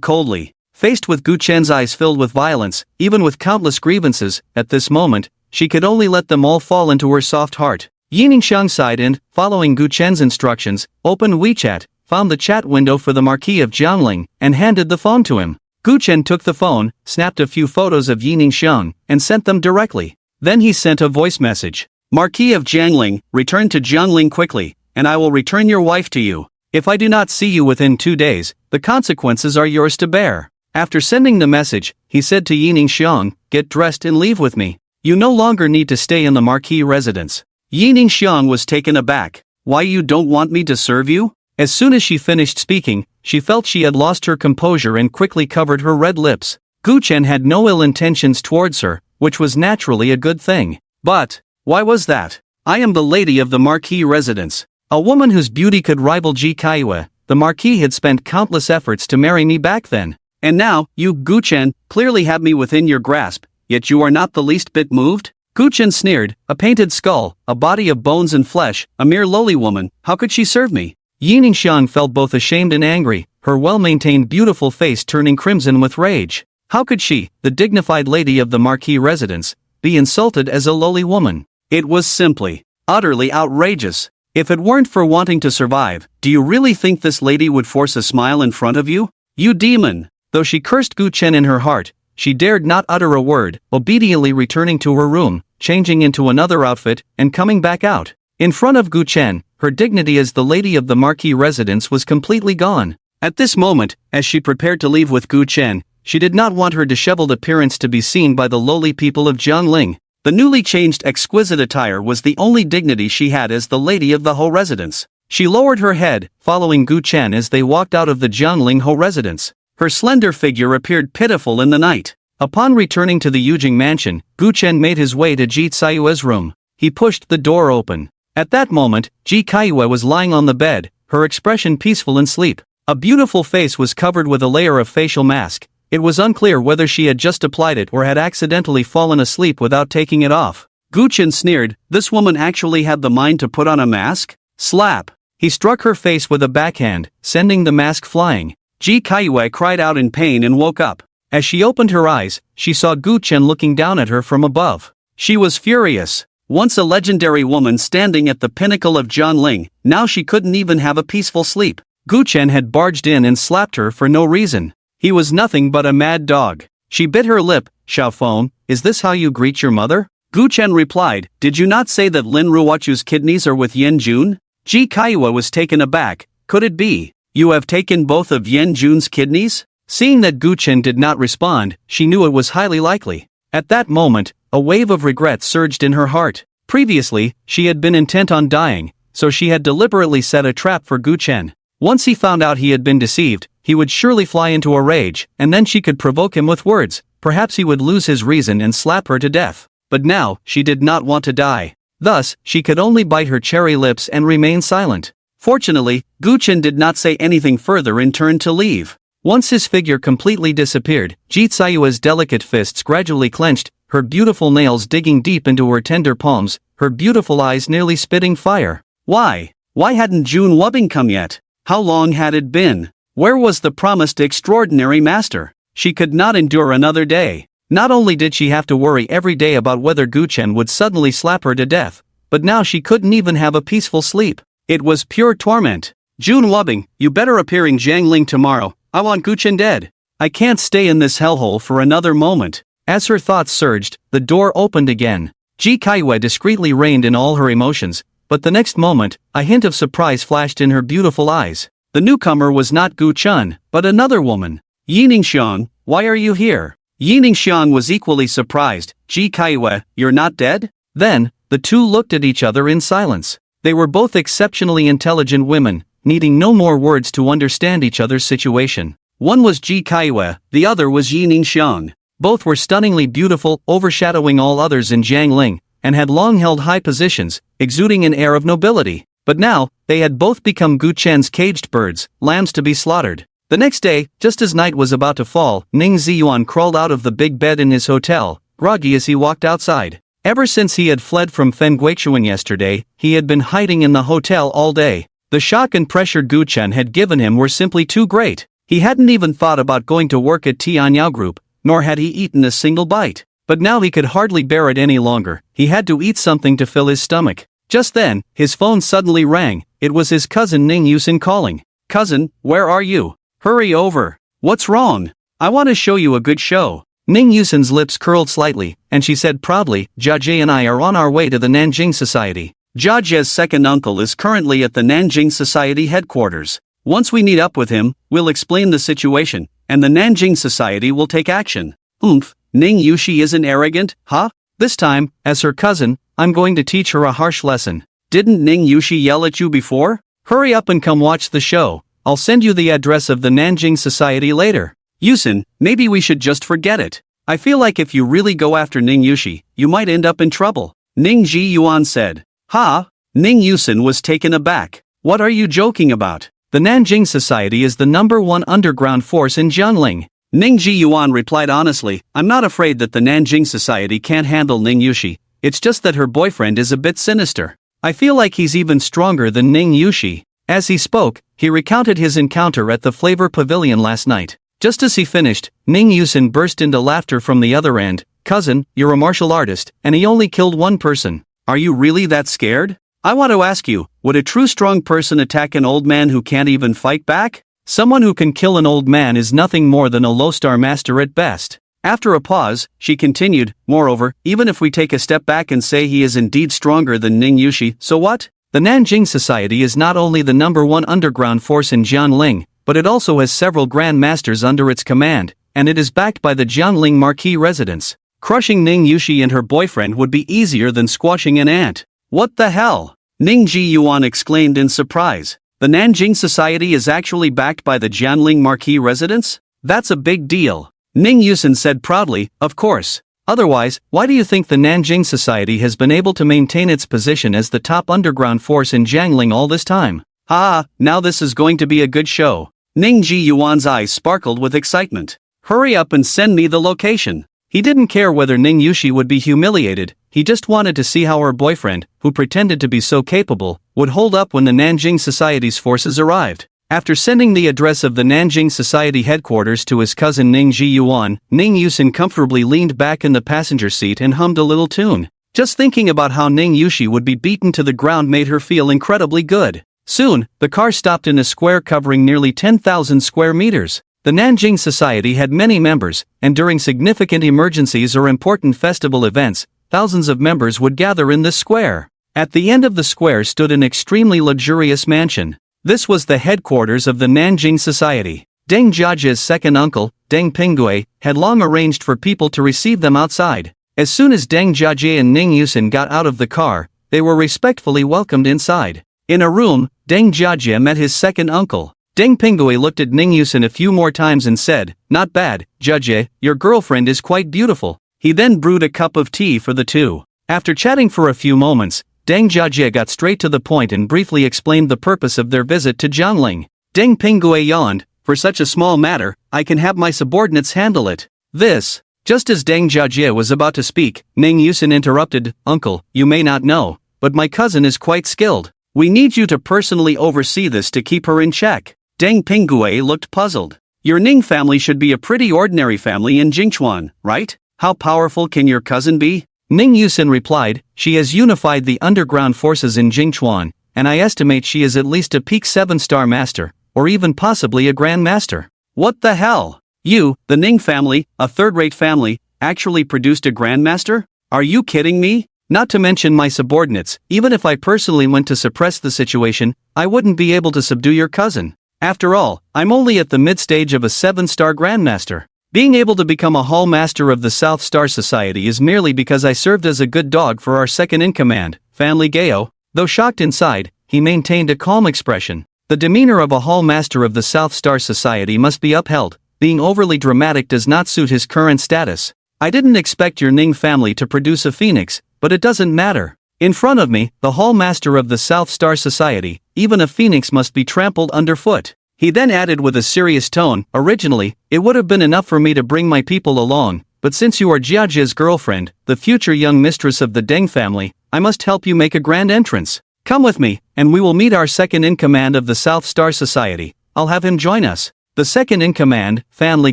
coldly. Faced with Gu Chen's eyes filled with violence, even with countless grievances, at this moment, she could only let them all fall into her soft heart. Yining Xiang sighed and, following Gu Chen's instructions, opened WeChat, found the chat window for the Marquis of Jiangling, and handed the phone to him. Gu Chen took the phone, snapped a few photos of Yining Xiang, and sent them directly. Then he sent a voice message. Marquis of Jiangling, return to Jiangling quickly, and I will return your wife to you. If I do not see you within 2 days, the consequences are yours to bear. After sending the message, he said to Yining Xiang, get dressed and leave with me. You no longer need to stay in the Marquis residence. Yining Xiang was taken aback. Why you don't want me to serve you? As soon as she finished speaking, she felt she had lost her composure and quickly covered her red lips. Gu Chen had no ill intentions towards her, which was naturally a good thing. But, why was that? I am the lady of the Marquis residence. A woman whose beauty could rival Ji Kaiyue. The Marquis had spent countless efforts to marry me back then. And now, you, Gu Chen, clearly have me within your grasp, yet you are not the least bit moved? Gu Chen sneered, a painted skull, a body of bones and flesh, a mere lowly woman, how could she serve me? Yining Xiang felt both ashamed and angry, her well-maintained beautiful face turning crimson with rage. How could she, the dignified lady of the Marquis residence, be insulted as a lowly woman? It was simply, utterly outrageous. If it weren't for wanting to survive, do you really think this lady would force a smile in front of you? You demon! Though she cursed Gu Chen in her heart, she dared not utter a word, obediently returning to her room, changing into another outfit, and coming back out. In front of Gu Chen, her dignity as the lady of the Marquis residence was completely gone. At this moment, as she prepared to leave with Gu Chen, she did not want her disheveled appearance to be seen by the lowly people of Jiangling. The newly changed exquisite attire was the only dignity she had as the lady of the Ho residence. She lowered her head, following Gu Chen as they walked out of the Jiangling Ho residence. Her slender figure appeared pitiful in the night. Upon returning to the Yujing mansion, Gu Chen made his way to Ji Caiyue's room. He pushed the door open. At that moment, Ji Kaiyue was lying on the bed, her expression peaceful in sleep. A beautiful face was covered with a layer of facial mask. It was unclear whether she had just applied it or had accidentally fallen asleep without taking it off. Gu Chen sneered, this woman actually had the mind to put on a mask? Slap! He struck her face with a backhand, sending the mask flying. Ji Kaiyue cried out in pain and woke up. As she opened her eyes, she saw Gu Chen looking down at her from above. She was furious. Once a legendary woman standing at the pinnacle of Jiangling, now she couldn't even have a peaceful sleep. Gu Chen had barged in and slapped her for no reason. He was nothing but a mad dog. She bit her lip. Xiaofeng, is this how you greet your mother? Gu Chen replied, did you not say that Lin Ruochu's kidneys are with Yan Jun? Ji Kaiyue was taken aback. Could it be? You have taken both of Yan Jun's kidneys? Seeing that Gu Chen did not respond, she knew it was highly likely. At that moment, a wave of regret surged in her heart. Previously, she had been intent on dying, so she had deliberately set a trap for Gu Chen. Once he found out he had been deceived, he would surely fly into a rage, and then she could provoke him with words. Perhaps he would lose his reason and slap her to death. But now, she did not want to die. Thus, she could only bite her cherry lips and remain silent. Fortunately, Gu Chen did not say anything further and turned to leave. Once his figure completely disappeared, Ji Caiyue's delicate fists gradually clenched, her beautiful nails digging deep into her tender palms, her beautiful eyes nearly spitting fire. Why hadn't June Wubbing come yet? How long had it been? Where was the promised extraordinary master? She could not endure another day. Not only did she have to worry every day about whether Guchen would suddenly slap her to death, but now she couldn't even have a peaceful sleep. It was pure torment. June Wubbing, you better appear in Jiangling tomorrow. I want Guchen dead. I can't stay in this hellhole for another moment. As her thoughts surged, the door opened again. Ji Kaiwe discreetly reined in all her emotions, but the next moment, a hint of surprise flashed in her beautiful eyes. The newcomer was not Gu Chun, but another woman. Yi Ningxiang, why are you here? Yi Ningxiang was equally surprised. Ji Kaiwe, you're not dead? Then, the two looked at each other in silence. They were both exceptionally intelligent women, needing no more words to understand each other's situation. One was Ji Kaiwe, the other was Yi Ningxiang. Both were stunningly beautiful, overshadowing all others in Jiangling, and had long held high positions, exuding an air of nobility. But now, they had both become Gu Chen's caged birds, lambs to be slaughtered. The next day, just as night was about to fall, Ning Ziyuan crawled out of the big bed in his hotel, groggy as he walked outside. Ever since he had fled from Fen Guichuan yesterday, he had been hiding in the hotel all day. The shock and pressure Gu Chen had given him were simply too great. He hadn't even thought about going to work at Tianyao Group, nor had he eaten a single bite. But now he could hardly bear it any longer. He had to eat something to fill his stomach. Just then, his phone suddenly rang. It was his cousin Ning Yusin calling. Cousin, where are you? Hurry over. What's wrong? I want to show you a good show. Ning Yusin's lips curled slightly, and she said proudly, Jiajie and I are on our way to the Nanjing Society. Jiajie's second uncle is currently at the Nanjing Society headquarters. Once we meet up with him, we'll explain the situation, and the Nanjing Society will take action. Oomph, Ning Yushi isn't arrogant, huh? This time, as her cousin, I'm going to teach her a harsh lesson. Didn't Ning Yushi yell at you before? Hurry up and come watch the show. I'll send you the address of the Nanjing Society later. Yusin, maybe we should just forget it. I feel like if you really go after Ning Yushi, you might end up in trouble. Ning Ji Yuan said. Ha? Ning Yusin was taken aback. What are you joking about? The Nanjing Society is the #1 underground force in Jiangling. Ning Ji Yuan replied honestly, I'm not afraid that the Nanjing Society can't handle Ning Yushi, it's just that her boyfriend is a bit sinister. I feel like he's even stronger than Ning Yushi. As he spoke, he recounted his encounter at the Flavor Pavilion last night. Just as he finished, Ning Yusin burst into laughter from the other end. Cousin, you're a martial artist, and he only killed one person. Are you really that scared? I want to ask you, would a true strong person attack an old man who can't even fight back? Someone who can kill an old man is nothing more than a low-star master at best. After a pause, she continued, moreover, even if we take a step back and say he is indeed stronger than Ning Yushi, so what? The Nanjing Society is not only the #1 underground force in Jiangling, but it also has several Grand Masters under its command, and it is backed by the Jiangling Marquis residence. Crushing Ning Yushi and her boyfriend would be easier than squashing an ant. What the hell? Ning Ji Yuan exclaimed in surprise. The Nanjing Society is actually backed by the Jiangling Marquis residence? That's a big deal. Ning Yusin said proudly, of course. Otherwise, why do you think the Nanjing Society has been able to maintain its position as the top underground force in Jiangling all this time? Ah, now this is going to be a good show. Ning Ji Yuan's eyes sparkled with excitement. Hurry up and send me the location. He didn't care whether Ning Yushi would be humiliated, he just wanted to see how her boyfriend, who pretended to be so capable, would hold up when the Nanjing Society's forces arrived. After sending the address of the Nanjing Society headquarters to his cousin Ning Ji Yuan, Ning Yusin comfortably leaned back in the passenger seat and hummed a little tune. Just thinking about how Ning Yushi would be beaten to the ground made her feel incredibly good. Soon, the car stopped in a square covering nearly 10,000 square meters. The Nanjing Society had many members, and during significant emergencies or important festival events, thousands of members would gather in this square. At the end of the square stood an extremely luxurious mansion. This was the headquarters of the Nanjing Society. Deng Jiajie's second uncle, Deng Pinggui, had long arranged for people to receive them outside. As soon as Deng Jiajie and Ning Yusin got out of the car, they were respectfully welcomed inside. In a room, Deng Jiajie met his second uncle. Deng Pinggui looked at Ning Yusin a few more times and said, not bad, Jiajie, your girlfriend is quite beautiful. He then brewed a cup of tea for the two. After chatting for a few moments, Deng Jiajie got straight to the point and briefly explained the purpose of their visit to Jiangling. Deng Pinggui yawned, for such a small matter, I can have my subordinates handle it. Just as Deng Jiajie was about to speak, Ning Yusin interrupted, Uncle, you may not know, but my cousin is quite skilled. We need you to personally oversee this to keep her in check. Deng Pingue looked puzzled. Your Ning family should be a pretty ordinary family in Jingchuan, right? How powerful can your cousin be? Ning Yusin replied, she has unified the underground forces in Jingchuan, and I estimate she is at least a peak 7-star master, or even possibly a grand master. What the hell? You, the Ning family, a third-rate family, actually produced a grandmaster? Are you kidding me? Not to mention my subordinates, even if I personally went to suppress the situation, I wouldn't be able to subdue your cousin. After all, I'm only at the mid-stage of a 7-star grandmaster. Being able to become a Hall Master of the South Star Society is merely because I served as a good dog for our second-in-command, Family Gao. Though shocked inside, he maintained a calm expression. The demeanor of a Hall Master of the South Star Society must be upheld. Being overly dramatic does not suit his current status. I didn't expect your Ning family to produce a phoenix, but it doesn't matter. In front of me, the Hall Master of the South Star Society, even a phoenix must be trampled underfoot. He then added with a serious tone, originally, it would have been enough for me to bring my people along, but since you are Jiajia's girlfriend, the future young mistress of the Deng family, I must help you make a grand entrance. Come with me, and we will meet our second-in-command of the South Star Society. I'll have him join us. The second-in-command, Family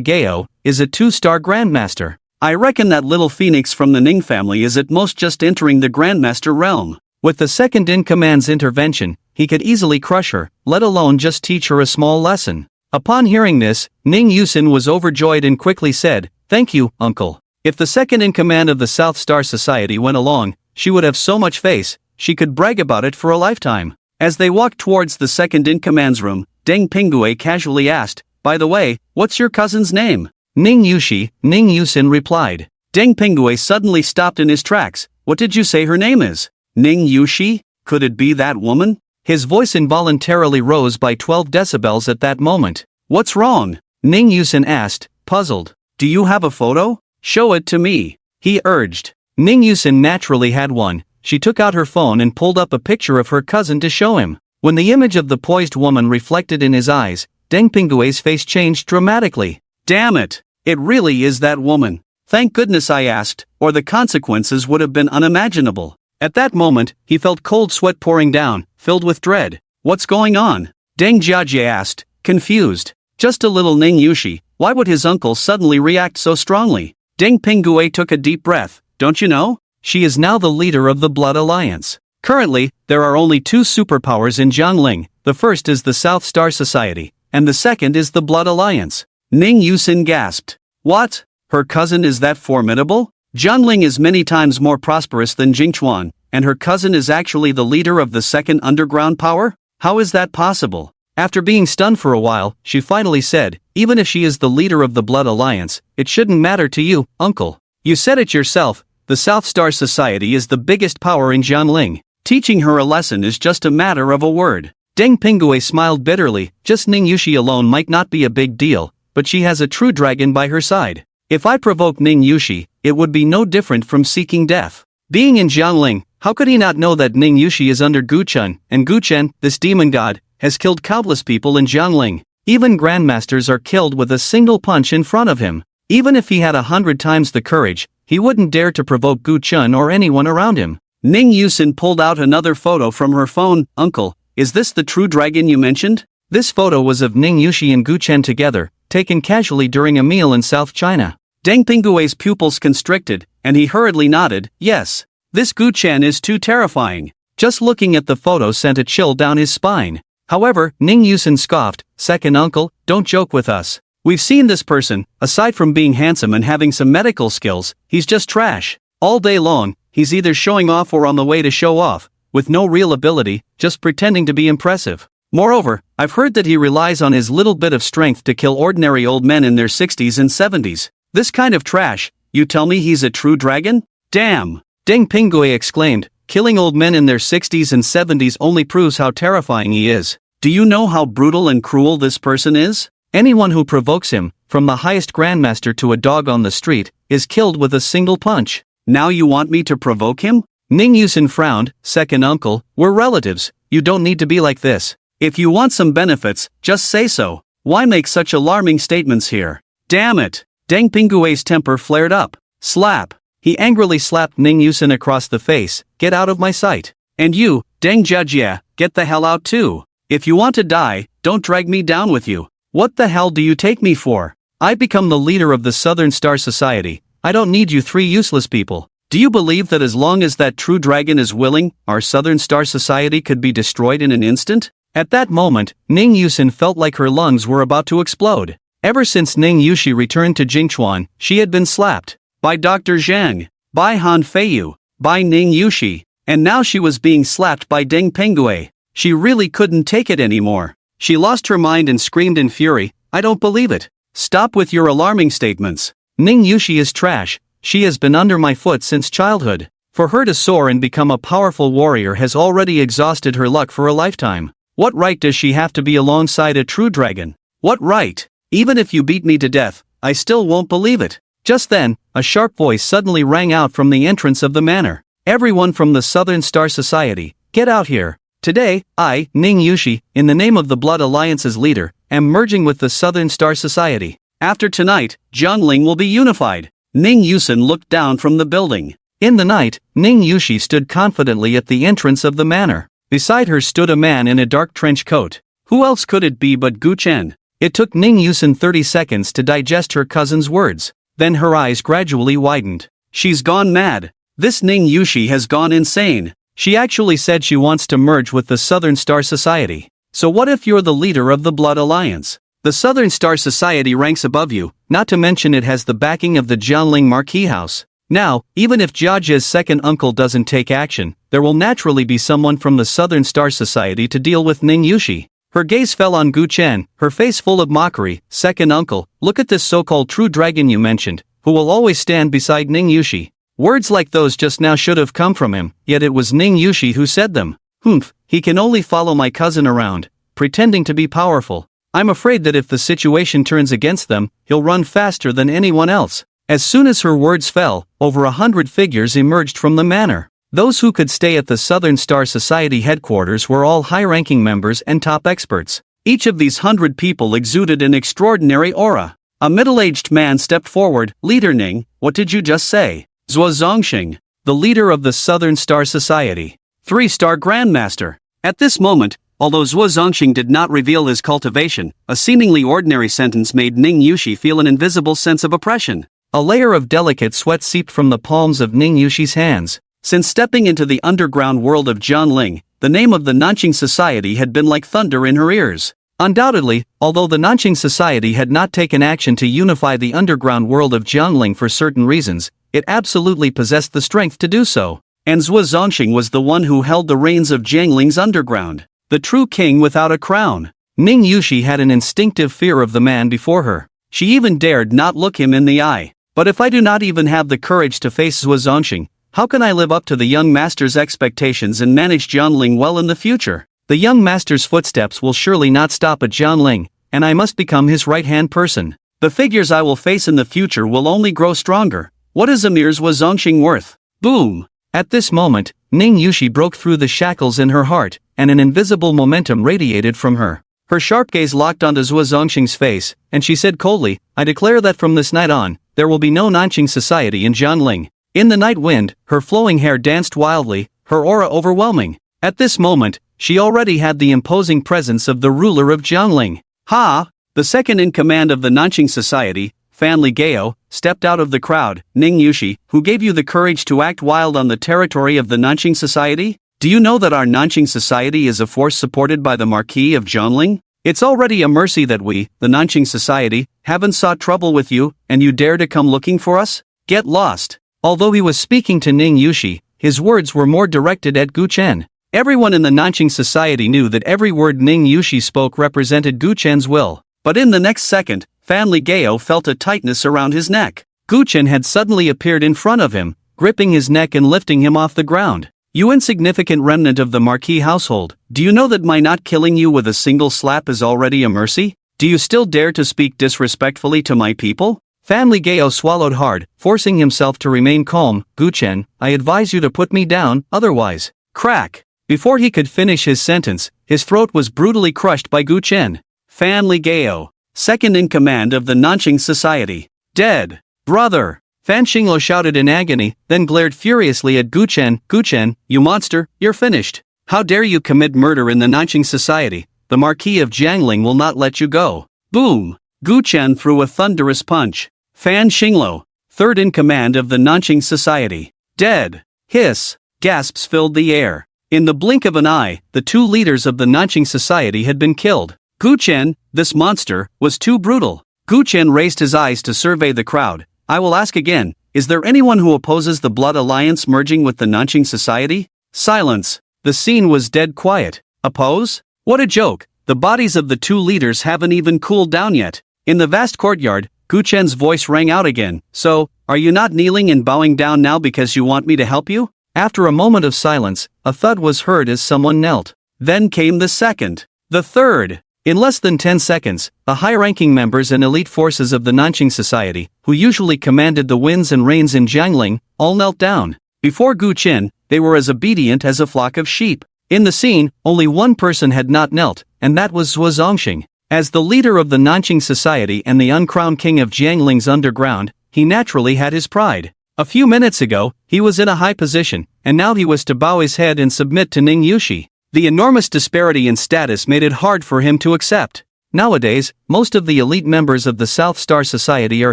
Gao, is a 2-star grandmaster. I reckon that little phoenix from the Ning family is at most just entering the grandmaster realm. With the second-in-command's intervention, he could easily crush her, let alone just teach her a small lesson. Upon hearing this, Ning Yusin was overjoyed and quickly said, "Thank you, uncle." If the second-in-command of the South Star Society went along, she would have so much face, she could brag about it for a lifetime. As they walked towards the second-in-command's room, Deng Pingue casually asked, "By the way, what's your cousin's name?" Ning Yushi, Ning Yusin replied. Deng Pingue suddenly stopped in his tracks. What did you say her name is? Ning Yushi? Could it be that woman? His voice involuntarily rose by 12 decibels at that moment. What's wrong? Ning Yusin asked, puzzled. Do you have a photo? Show it to me, he urged. Ning Yusin naturally had one. She took out her phone and pulled up a picture of her cousin to show him. When the image of the poised woman reflected in his eyes, Deng Pingue's face changed dramatically. Damn it! It really is that woman. Thank goodness I asked, or the consequences would have been unimaginable. At that moment, he felt cold sweat pouring down, filled with dread. What's going on? Deng Jiajie asked, confused. Just a little Ning Yushi, why would his uncle suddenly react so strongly? Deng Pingue took a deep breath. Don't you know? She is now the leader of the Blood Alliance. Currently, there are only 2 superpowers in Jiangling. The first is the South Star Society, and the second is the Blood Alliance. Ning Yusin gasped. What? Her cousin is that formidable? Jiangling is many times more prosperous than Jingchuan, and her cousin is actually the leader of the second underground power? How is that possible? After being stunned for a while, she finally said, even if she is the leader of the Blood Alliance, it shouldn't matter to you, uncle. You said it yourself, the South Star Society is the biggest power in Jiangling. Teaching her a lesson is just a matter of a word. Deng Pingue smiled bitterly, just Ning Yushi alone might not be a big deal, but she has a true dragon by her side. If I provoke Ning Yushi, it would be no different from seeking death. Being in Jiangling, how could he not know that Ning Yushi is under Gu Chen, and Gu Chen, this demon god, has killed countless people in Jiangling. Even grandmasters are killed with a single punch in front of him. Even if he had 100 times the courage, he wouldn't dare to provoke Gu Chen or anyone around him. Ning Yusin pulled out another photo from her phone. Uncle, is this the true dragon you mentioned? This photo was of Ning Yushi and Gu Chen together, taken casually during a meal in South China. Deng Pingue's pupils constricted, and he hurriedly nodded, yes. This Gu Chen is too terrifying. Just looking at the photo sent a chill down his spine. However, Ning Yusin scoffed, second uncle, don't joke with us. We've seen this person, aside from being handsome and having some medical skills, he's just trash. All day long, he's either showing off or on the way to show off, with no real ability, just pretending to be impressive. Moreover, I've heard that he relies on his little bit of strength to kill ordinary old men in their 60s and 70s. This kind of trash, you tell me he's a true dragon? Damn! Deng Pingue exclaimed, killing old men in their 60s and 70s only proves how terrifying he is. Do you know how brutal and cruel this person is? Anyone who provokes him, from the highest grandmaster to a dog on the street, is killed with a single punch. Now you want me to provoke him? Ning Yusin frowned, second uncle, we're relatives, you don't need to be like this. If you want some benefits, just say so. Why make such alarming statements here? Damn it! Deng Pingue's temper flared up. Slap! He angrily slapped Ning Yusin across the face, get out of my sight. And you, Deng Jiajie, get the hell out too. If you want to die, Don't drag me down with you. What the hell do you take me for? I've become the leader of the Southern Star Society. I don't need you three useless people. Do you believe that as long as that true dragon is willing, our Southern Star Society could be destroyed in an instant? At that moment, Ning Yusin felt like her lungs were about to explode. Ever since Ning Yushi returned to Jingchuan, she had been slapped. By Dr. Zhang. By Han Feiyu. By Ning Yushi. And now she was being slapped by Deng Pengue. She really couldn't take it anymore. She lost her mind and screamed in fury, "I don't believe it. Stop with your alarming statements. Ning Yushi is trash. She has been under my foot since childhood. For her to soar and become a powerful warrior has already exhausted her luck for a lifetime. What right does she have to be alongside a true dragon? What right? Even if you beat me to death, I still won't believe it." Just then, a sharp voice suddenly rang out from the entrance of the manor. "Everyone from the Southern Star Society, get out here. Today, I, Ning Yushi, in the name of the Blood Alliance's leader, am merging with the Southern Star Society. After tonight, Jiangling will be unified." Ning Yusin looked down from the building. In the night, Ning Yushi stood confidently at the entrance of the manor. Beside her stood a man in a dark trench coat. Who else could it be but Gu Chen? It took Ning Yusin 30 seconds to digest her cousin's words. Then her eyes gradually widened. She's gone mad. This Ning Yushi has gone insane. She actually said she wants to merge with the Southern Star Society. So what if you're the leader of the Blood Alliance? The Southern Star Society ranks above you, not to mention it has the backing of the Jiangling Marquis House. Now, even if Jiajia's second uncle doesn't take action, there will naturally be someone from the Southern Star Society to deal with Ning Yushi. Her gaze fell on Gu Chen, her face full of mockery. "Second uncle, look at this so-called true dragon you mentioned, who will always stand beside Ning Yushi." Words like those just now should have come from him, yet it was Ning Yushi who said them. "Humph, he can only follow my cousin around, pretending to be powerful. I'm afraid that if the situation turns against them, he'll run faster than anyone else." As soon as her words fell, over 100 figures emerged from the manor. Those who could stay at the Southern Star Society headquarters were all high-ranking members and top experts. Each of these 100 people exuded an extraordinary aura. A middle-aged man stepped forward. "Leader Ning, what did you just say?" "Zhuo Zongxing, the leader of the Southern Star Society. 3-star Grandmaster." At this moment, although Zhuo Zongxing did not reveal his cultivation, a seemingly ordinary sentence made Ning Yushi feel an invisible sense of oppression. A layer of delicate sweat seeped from the palms of Ning Yushi's hands. Since stepping into the underground world of Jiangling, the name of the Nanqing Society had been like thunder in her ears. Undoubtedly, although the Nanqing Society had not taken action to unify the underground world of Jiangling for certain reasons, it absolutely possessed the strength to do so. And Zhuo Zongxing was the one who held the reins of Jiangling's underground. The true king without a crown. Ning Yushi had an instinctive fear of the man before her. She even dared not look him in the eye. But if I do not even have the courage to face Zhuo Zongxing, how can I live up to the young master's expectations and manage Jiangling well in the future? The young master's footsteps will surely not stop at Jiangling, and I must become his right-hand person. The figures I will face in the future will only grow stronger. What is Emir's Zhuo Zongxing worth? Boom! At this moment, Ning Yushi broke through the shackles in her heart, and an invisible momentum radiated from her. Her sharp gaze locked onto Zhuo Zongxing's face, and she said coldly, "I declare that from this night on, there will be no Nanqing Society in Jiangling." In the night wind, her flowing hair danced wildly, her aura overwhelming. At this moment, she already had the imposing presence of the ruler of Jiangling. "Ha!" The second in command of the Nanqing Society, Fan Li Gao, stepped out of the crowd. "Ning Yushi, who gave you the courage to act wild on the territory of the Nanqing Society? Do you know that our Nanqing Society is a force supported by the Marquis of Jiangling? It's already a mercy that we, the Nanqing Society, haven't sought trouble with you, and you dare to come looking for us? Get lost." Although he was speaking to Ning Yushi, his words were more directed at Gu Chen. Everyone in the Nanqing Society knew that every word Ning Yushi spoke represented Gu Chen's will. But in the next second, Fan Li Gao felt a tightness around his neck. Gu Chen had suddenly appeared in front of him, gripping his neck and lifting him off the ground. "You insignificant remnant of the Marquis household, do you know that my not killing you with a single slap is already a mercy? Do you still dare to speak disrespectfully to my people?" Fan Li Gao swallowed hard, forcing himself to remain calm. "Gu Chen, I advise you to put me down, otherwise..." Crack! Before he could finish his sentence, his throat was brutally crushed by Gu Chen. Fan Li Gao, second in command of the Nanqing Society, dead. "Brother!" Fan Xinglo shouted in agony, then glared furiously at Gu Chen. "Gu Chen, you monster, you're finished. How dare you commit murder in the Nanqing Society? the Marquis of Jiangling will not let you go. Boom! Gu Chen threw a thunderous punch. Fan Xinglo, third in command of the Nanqing Society, dead. Hiss! Gasps filled the air. In the blink of an eye, the two leaders of the Nanqing Society had been killed. Gu Chen, this monster, was too brutal. Gu Chen raised his eyes to survey the crowd. I will ask again, is there anyone who opposes the Blood Alliance merging with the Nanqing Society? Silence. The scene was dead quiet. Oppose? What a joke. The bodies of the two leaders haven't even cooled down yet. In the vast courtyard, Gu Chen's voice rang out again. So, are you not kneeling and bowing down now because you want me to help you? After a moment of silence, a thud was heard as someone knelt. Then came the second. The third. In less than 10 seconds, the high-ranking members and elite forces of the Nanqing Society, who usually commanded the winds and rains in Jiangling, all knelt down. Before Gu Chen, they were as obedient as a flock of sheep. In the scene, only one person had not knelt, and that was Zhuo Zongxing. As the leader of the Nanqing Society and the uncrowned king of Jiangling's underground, he naturally had his pride. A few minutes ago, he was in a high position, and now he was to bow his head and submit to Ning Yushi. The enormous disparity in status made it hard for him to accept. Nowadays, most of the elite members of the South Star Society are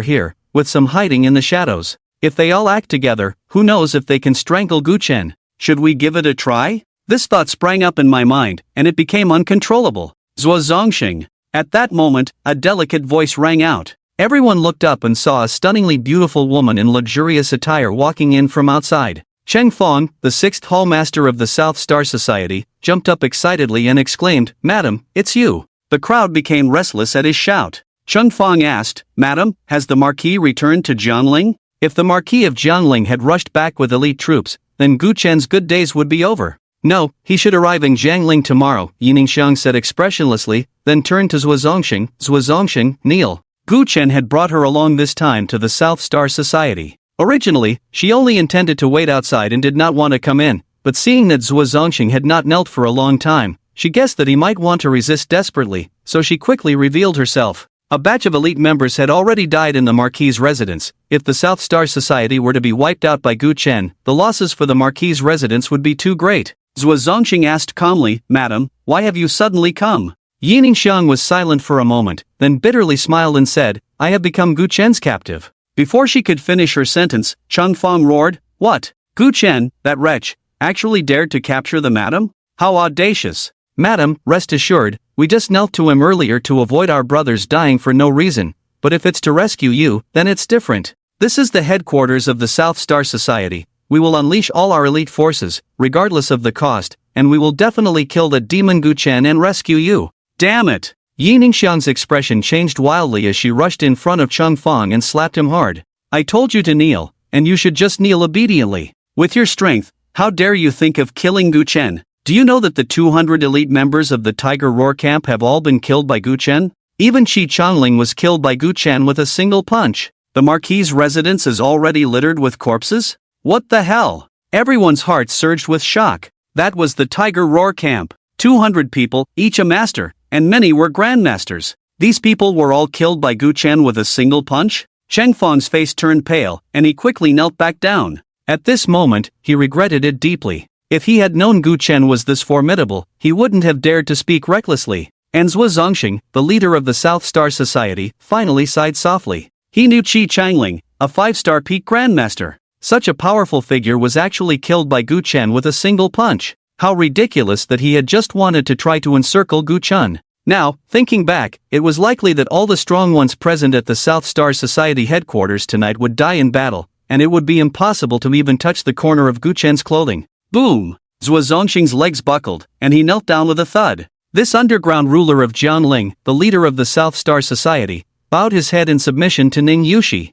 here, with some hiding in the shadows. If they all act together, who knows if they can strangle Gu Chen? Should we give it a try? This thought sprang up in my mind, and it became uncontrollable. Zhuo Zongxing. At that moment, a delicate voice rang out. Everyone looked up and saw a stunningly beautiful woman in luxurious attire walking in from outside. Cheng Fong, the sixth hallmaster of the South Star Society, jumped up excitedly and exclaimed, "Madam, it's you." The crowd became restless at his shout. Cheng Fong asked, "Madam, has the Marquis returned to Jiangling?" If the Marquis of Jiangling had rushed back with elite troops, then Gu Chen's good days would be over. No, he should arrive in Jiangling tomorrow, Yiningshang said expressionlessly, then turned to Zhuo Zongxing. Zhuo Zongxing, kneel. Gu Chen had brought her along this time to the South Star Society. Originally, she only intended to wait outside and did not want to come in, but seeing that Zhuo Zongxing had not knelt for a long time, she guessed that he might want to resist desperately, so she quickly revealed herself. A batch of elite members had already died in the Marquis' residence. If the South Star Society were to be wiped out by Gu Chen, the losses for the Marquis' residence would be too great. Zhuo Zongxing asked calmly, "Madam, why have you suddenly come?" Yiningshang was silent for a moment, then bitterly smiled and said, "I have become Gu Chen's captive." Before she could finish her sentence, Cheng Fong roared, "What? Gu Chen, that wretch, actually dared to capture the madam? How audacious! Madam, rest assured, we just knelt to him earlier to avoid our brothers dying for no reason, but if it's to rescue you, then it's different. This is the headquarters of the South Star Society. We will unleash all our elite forces, regardless of the cost, and we will definitely kill the demon Gu Chen and rescue you." Damn it! Yiningshang's expression changed wildly as she rushed in front of Cheng Fong and slapped him hard. "I told you to kneel, and you should just kneel obediently. With your strength, how dare you think of killing Gu Chen? Do you know that the 200 elite members of the Tiger Roar camp have all been killed by Gu Chen? Even Qi Changling was killed by Gu Chen with a single punch. The Marquis' residence is already littered with corpses? What the hell?" Everyone's heart surged with shock. That was the Tiger Roar camp. 200 people, each a master, and many were grandmasters. These people were all killed by Gu Chen with a single punch? Cheng Fong's face turned pale, and he quickly knelt back down. At this moment, he regretted it deeply. If he had known Gu Chen was this formidable, he wouldn't have dared to speak recklessly. And Zhuo Zongxing, the leader of the South Star Society, finally sighed softly. He knew Qi Changling, a 5-star peak grandmaster. Such a powerful figure was actually killed by Gu Chen with a single punch. How ridiculous that he had just wanted to try to encircle Gu Chen. Now, thinking back, it was likely that all the strong ones present at the South Star Society headquarters tonight would die in battle, and it would be impossible to even touch the corner of Gu Chen's clothing. Boom! Zhuo Zongxing's legs buckled, and he knelt down with a thud. This underground ruler of Jiangling, the leader of the South Star Society, bowed his head in submission to Ning Yushi.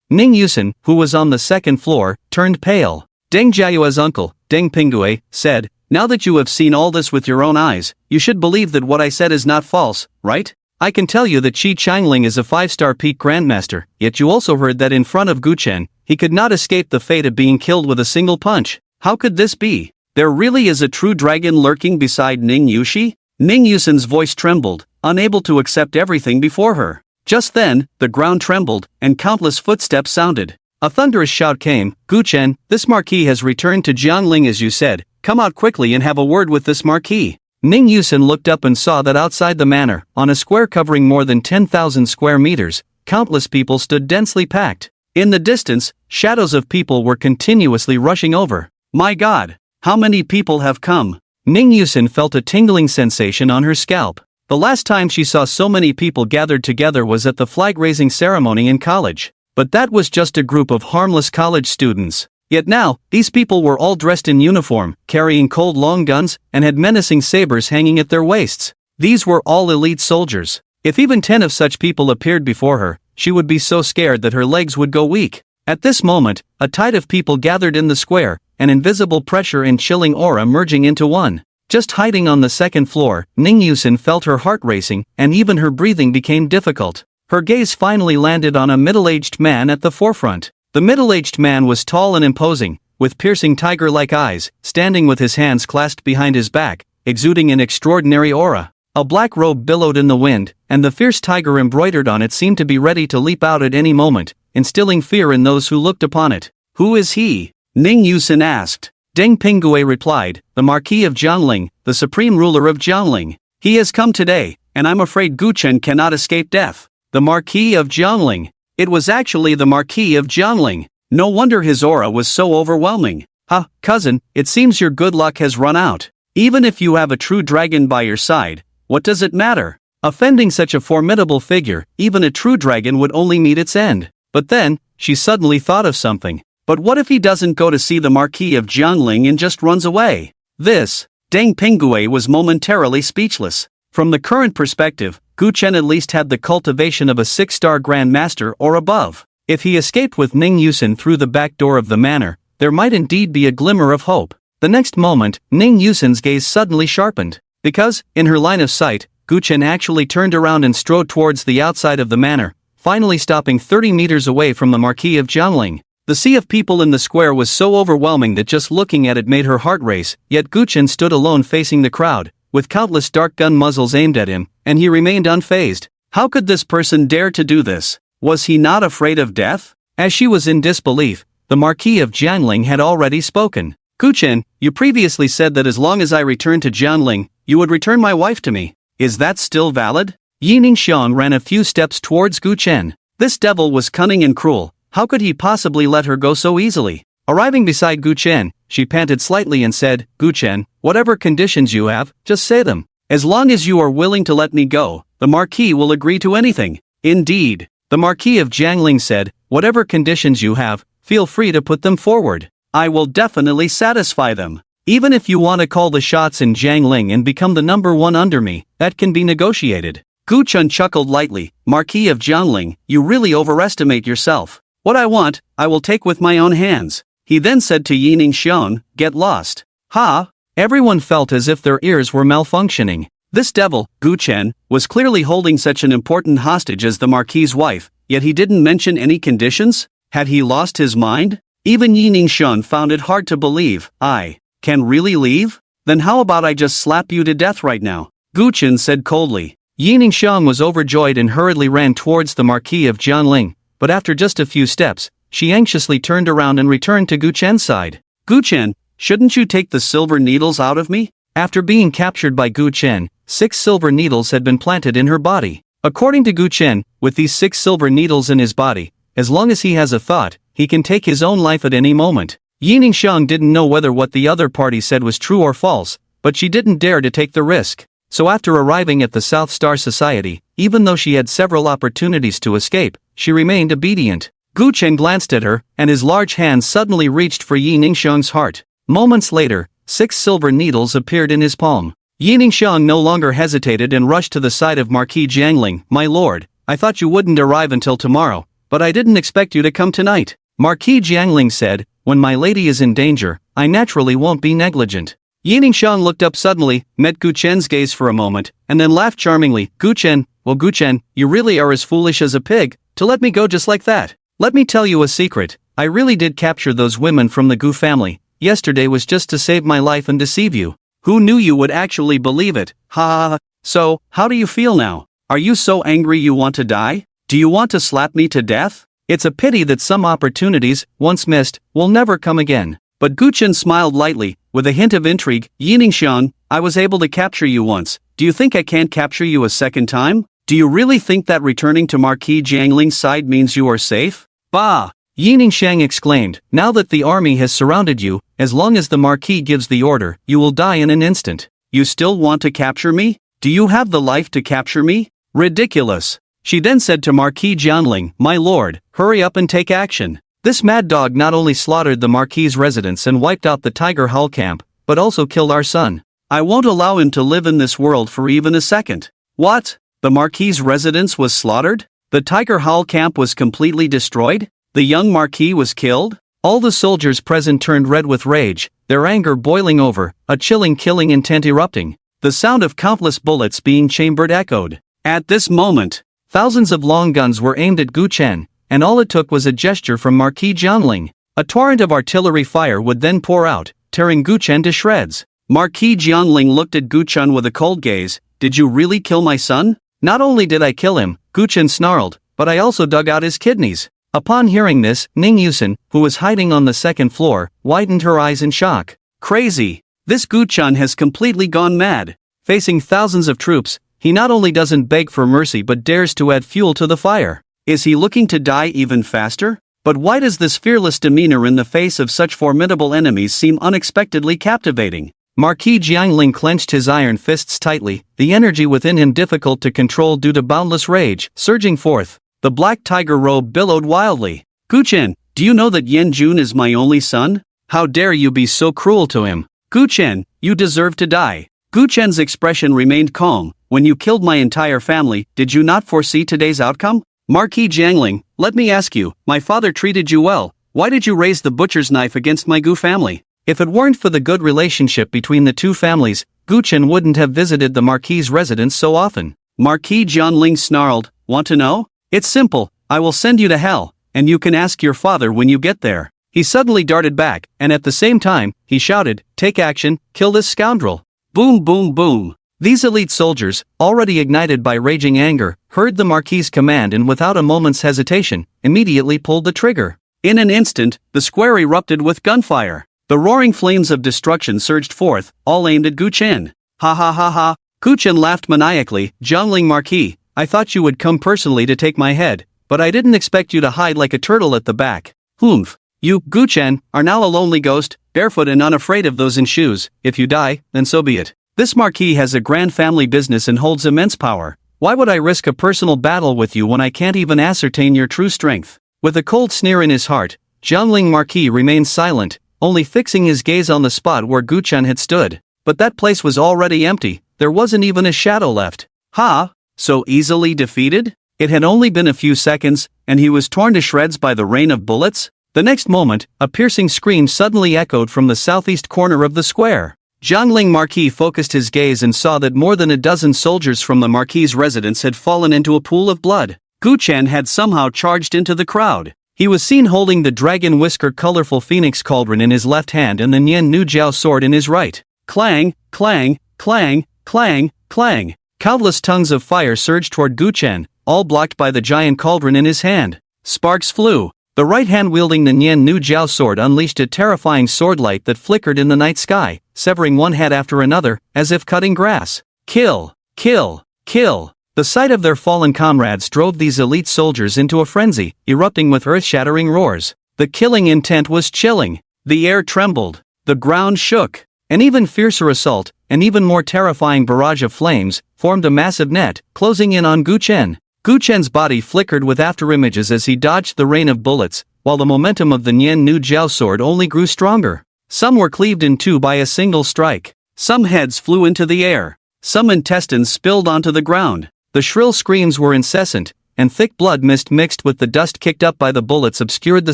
Ning Yusin, who was on the second floor, turned pale. Deng Jiayue's uncle, Deng Pingue, said, "Now that you have seen all this with your own eyes, you should believe that what I said is not false, right? I can tell you that Qi Changling is a 5-star peak grandmaster, yet you also heard that in front of Gu Chen, he could not escape the fate of being killed with a single punch. How could this be? There really is a true dragon lurking beside Ning Yushi?" Ning Yusin's voice trembled, unable to accept everything before her. Just then, the ground trembled, and countless footsteps sounded. A thunderous shout came, "Gu Chen, this Marquis has returned to Jiangling as you said. Come out quickly and have a word with this Marquis." Ning Yusin looked up and saw that outside the manor, on a square covering more than 10,000 square meters, countless people stood densely packed. In the distance, shadows of people were continuously rushing over. My God! How many people have come? Ning Yusin felt a tingling sensation on her scalp. The last time she saw so many people gathered together was at the flag-raising ceremony in college. But that was just a group of harmless college students. Yet now, these people were all dressed in uniform, carrying cold long guns, and had menacing sabers hanging at their waists. These were all elite soldiers. If even 10 of such people appeared before her, she would be so scared that her legs would go weak. At this moment, a tide of people gathered in the square, an invisible pressure and chilling aura merging into one. Just hiding on the second floor, Ning Yusin felt her heart racing, and even her breathing became difficult. Her gaze finally landed on a middle-aged man at the forefront. The middle-aged man was tall and imposing, with piercing tiger-like eyes, standing with his hands clasped behind his back, exuding an extraordinary aura. A black robe billowed in the wind, and the fierce tiger embroidered on it seemed to be ready to leap out at any moment, instilling fear in those who looked upon it. Who is he? Ning Yusin asked. Deng Pinggui replied, the Marquis of Jiangling, the supreme ruler of Jiangling. He has come today, and I'm afraid Guchen cannot escape death. The Marquis of Jiangling. It was actually the Marquis of Jiangling. No wonder his aura was so overwhelming. Ha, cousin, it seems your good luck has run out. Even if you have a true dragon by your side, what does it matter? Offending such a formidable figure, even a true dragon would only meet its end. But then, she suddenly thought of something. But what if he doesn't go to see the Marquis of Jiangling and just runs away? Deng Pinggui was momentarily speechless. From the current perspective, Gu Chen at least had the cultivation of a 6-star Grand Master or above. If he escaped with Ning Yusin through the back door of the manor, there might indeed be a glimmer of hope. The next moment, Ning Yusin's gaze suddenly sharpened. Because, in her line of sight, Gu Chen actually turned around and strode towards the outside of the manor, finally stopping 30 meters away from the Marquis of Jiangling. The sea of people in the square was so overwhelming that just looking at it made her heart race, yet Gu Chen stood alone facing the crowd, with countless dark gun muzzles aimed at him, and he remained unfazed. How could this person dare to do this? Was he not afraid of death? As she was in disbelief, the Marquis of Jiangling had already spoken. Gu Chen, you previously said that as long as I returned to Jiangling, you would return my wife to me. Is that still valid? Yi Ningxiang ran a few steps towards Gu Chen. This devil was cunning and cruel. How could he possibly let her go so easily? Arriving beside Gu Chen, she panted slightly and said, Gu Chen, whatever conditions you have, just say them. As long as you are willing to let me go, the Marquis will agree to anything. Indeed, the Marquis of Jiangling said, whatever conditions you have, feel free to put them forward. I will definitely satisfy them. Even if you want to call the shots in Jiangling and become the number one under me, that can be negotiated. Gu Chen chuckled lightly, Marquis of Jiangling, you really overestimate yourself. What I want, I will take with my own hands. He then said to Yi Ningxiang, get lost. Ha! Everyone felt as if their ears were malfunctioning. This devil, Gu Chen, was clearly holding such an important hostage as the Marquis's wife, yet he didn't mention any conditions? Had he lost his mind? Even Yi Ningxiang found it hard to believe. I can really leave? Then how about I just slap you to death right now? Gu Chen said coldly. Yi Ningxiang was overjoyed and hurriedly ran towards the Marquis of Jiangling, but after just a few steps, she anxiously turned around and returned to Gu Chen's side. Gu Chen, shouldn't you take the silver needles out of me? After being captured by Gu Chen, 6 silver needles had been planted in her body. According to Gu Chen, with these 6 silver needles in his body, as long as he has a thought, he can take his own life at any moment. Yi Ningxiang didn't know whether what the other party said was true or false, but she didn't dare to take the risk. So after arriving at the South Star Society, even though she had several opportunities to escape, she remained obedient. Gu Chen glanced at her, and his large hand suddenly reached for Yi Ningxiang's heart. Moments later, 6 silver needles appeared in his palm. Yi Ningxiang no longer hesitated and rushed to the side of Marquis Jiangling. My lord, I thought you wouldn't arrive until tomorrow, but I didn't expect you to come tonight. Marquis Jiangling said, when my lady is in danger, I naturally won't be negligent. Yi Ningxiang looked up suddenly, met Gu Chen's gaze for a moment, and then laughed charmingly. Gu Chen, well Gu Chen, you really are as foolish as a pig, to let me go just like that. Let me tell you a secret, I really did capture those women from the Gu family. Yesterday was just to save my life and deceive you. Who knew you would actually believe it? Ha ha ha. So, how do you feel now? Are you so angry you want to die? Do you want to slap me to death? It's a pity that some opportunities, once missed, will never come again. But Gu Chen smiled lightly, with a hint of intrigue. Yi Ningxiang, I was able to capture you once, do you think I can't capture you a second time? Do you really think that returning to Marquis Jiangling's side means you are safe? Bah! Yining Shang exclaimed, now that the army has surrounded you, as long as the Marquis gives the order, you will die in an instant. You still want to capture me? Do you have the life to capture me? Ridiculous. She then said to Marquis Jiangling, my lord, hurry up and take action. This mad dog not only slaughtered the Marquis' residence and wiped out the Tiger Hull camp, but also killed our son. I won't allow him to live in this world for even a second. What? The Marquis' residence was slaughtered? The Tiger Hull camp was completely destroyed? The young Marquis was killed? All the soldiers present turned red with rage, their anger boiling over, a chilling killing intent erupting. The sound of countless bullets being chambered echoed. At this moment, thousands of long guns were aimed at Gu Chen, and all it took was a gesture from Marquis Jiangling. A torrent of artillery fire would then pour out, tearing Gu Chen to shreds. Marquis Jiangling looked at Gu Chen with a cold gaze. Did you really kill my son? Not only did I kill him, Gu Chen snarled, but I also dug out his kidneys. Upon hearing this, Ning Yusen, who was hiding on the second floor, widened her eyes in shock. Crazy! This Gu Chen has completely gone mad. Facing thousands of troops, he not only doesn't beg for mercy but dares to add fuel to the fire. Is he looking to die even faster? But why does this fearless demeanor in the face of such formidable enemies seem unexpectedly captivating? Marquis Jiangling clenched his iron fists tightly, the energy within him difficult to control due to boundless rage, surging forth. The black tiger robe billowed wildly. Gu Chen, do you know that Yan Jun is my only son? How dare you be so cruel to him? Gu Chen, you deserve to die. Gu Chen's expression remained calm. When you killed my entire family, did you not foresee today's outcome? Marquis Jiangling, let me ask you, my father treated you well. Why did you raise the butcher's knife against my Gu family? If it weren't for the good relationship between the two families, Gu Chen wouldn't have visited the Marquis' residence so often. Marquis Jiangling snarled, want to know? It's simple, I will send you to hell, and you can ask your father when you get there. He suddenly darted back, and at the same time, he shouted, take action, kill this scoundrel. Boom boom boom. These elite soldiers, already ignited by raging anger, heard the Marquis' command and without a moment's hesitation, immediately pulled the trigger. In an instant, the square erupted with gunfire. The roaring flames of destruction surged forth, all aimed at Gu Chen. Ha ha ha ha. Gu Chen laughed maniacally, Jiangling Marquis, I thought you would come personally to take my head, but I didn't expect you to hide like a turtle at the back. Humph. You, Gu Chen, are now a lonely ghost, barefoot and unafraid of those in shoes. If you die, then so be it. This Marquis has a grand family business and holds immense power. Why would I risk a personal battle with you when I can't even ascertain your true strength? With a cold sneer in his heart, Jiangling Marquis remained silent, only fixing his gaze on the spot where Gu Chen had stood. But that place was already empty, there wasn't even a shadow left. Ha! So easily defeated? It had only been a few seconds, and he was torn to shreds by the rain of bullets? The next moment, a piercing scream suddenly echoed from the southeast corner of the square. Jiangling Marquis focused his gaze and saw that more than a dozen soldiers from the Marquis' residence had fallen into a pool of blood. Gu Chen had somehow charged into the crowd. He was seen holding the dragon whisker colorful phoenix cauldron in his left hand and the Nian Nu Jiao sword in his right. Clang, clang, clang, clang, clang. Countless tongues of fire surged toward Gu Chen, all blocked by the giant cauldron in his hand. Sparks flew. The right hand wielding the Nian Nu Jiao sword unleashed a terrifying sword light that flickered in the night sky, severing one head after another, as if cutting grass. Kill! Kill! Kill! The sight of their fallen comrades drove these elite soldiers into a frenzy, erupting with earth-shattering roars. The killing intent was chilling. The air trembled. The ground shook. An even fiercer assault, an even more terrifying barrage of flames, formed a massive net, closing in on Gu Chen. Gu Chen's body flickered with afterimages as he dodged the rain of bullets, while the momentum of the Nian Nu Jiao sword only grew stronger. Some were cleaved in two by a single strike. Some heads flew into the air. Some intestines spilled onto the ground. The shrill screams were incessant, and thick blood mist mixed with the dust kicked up by the bullets obscured the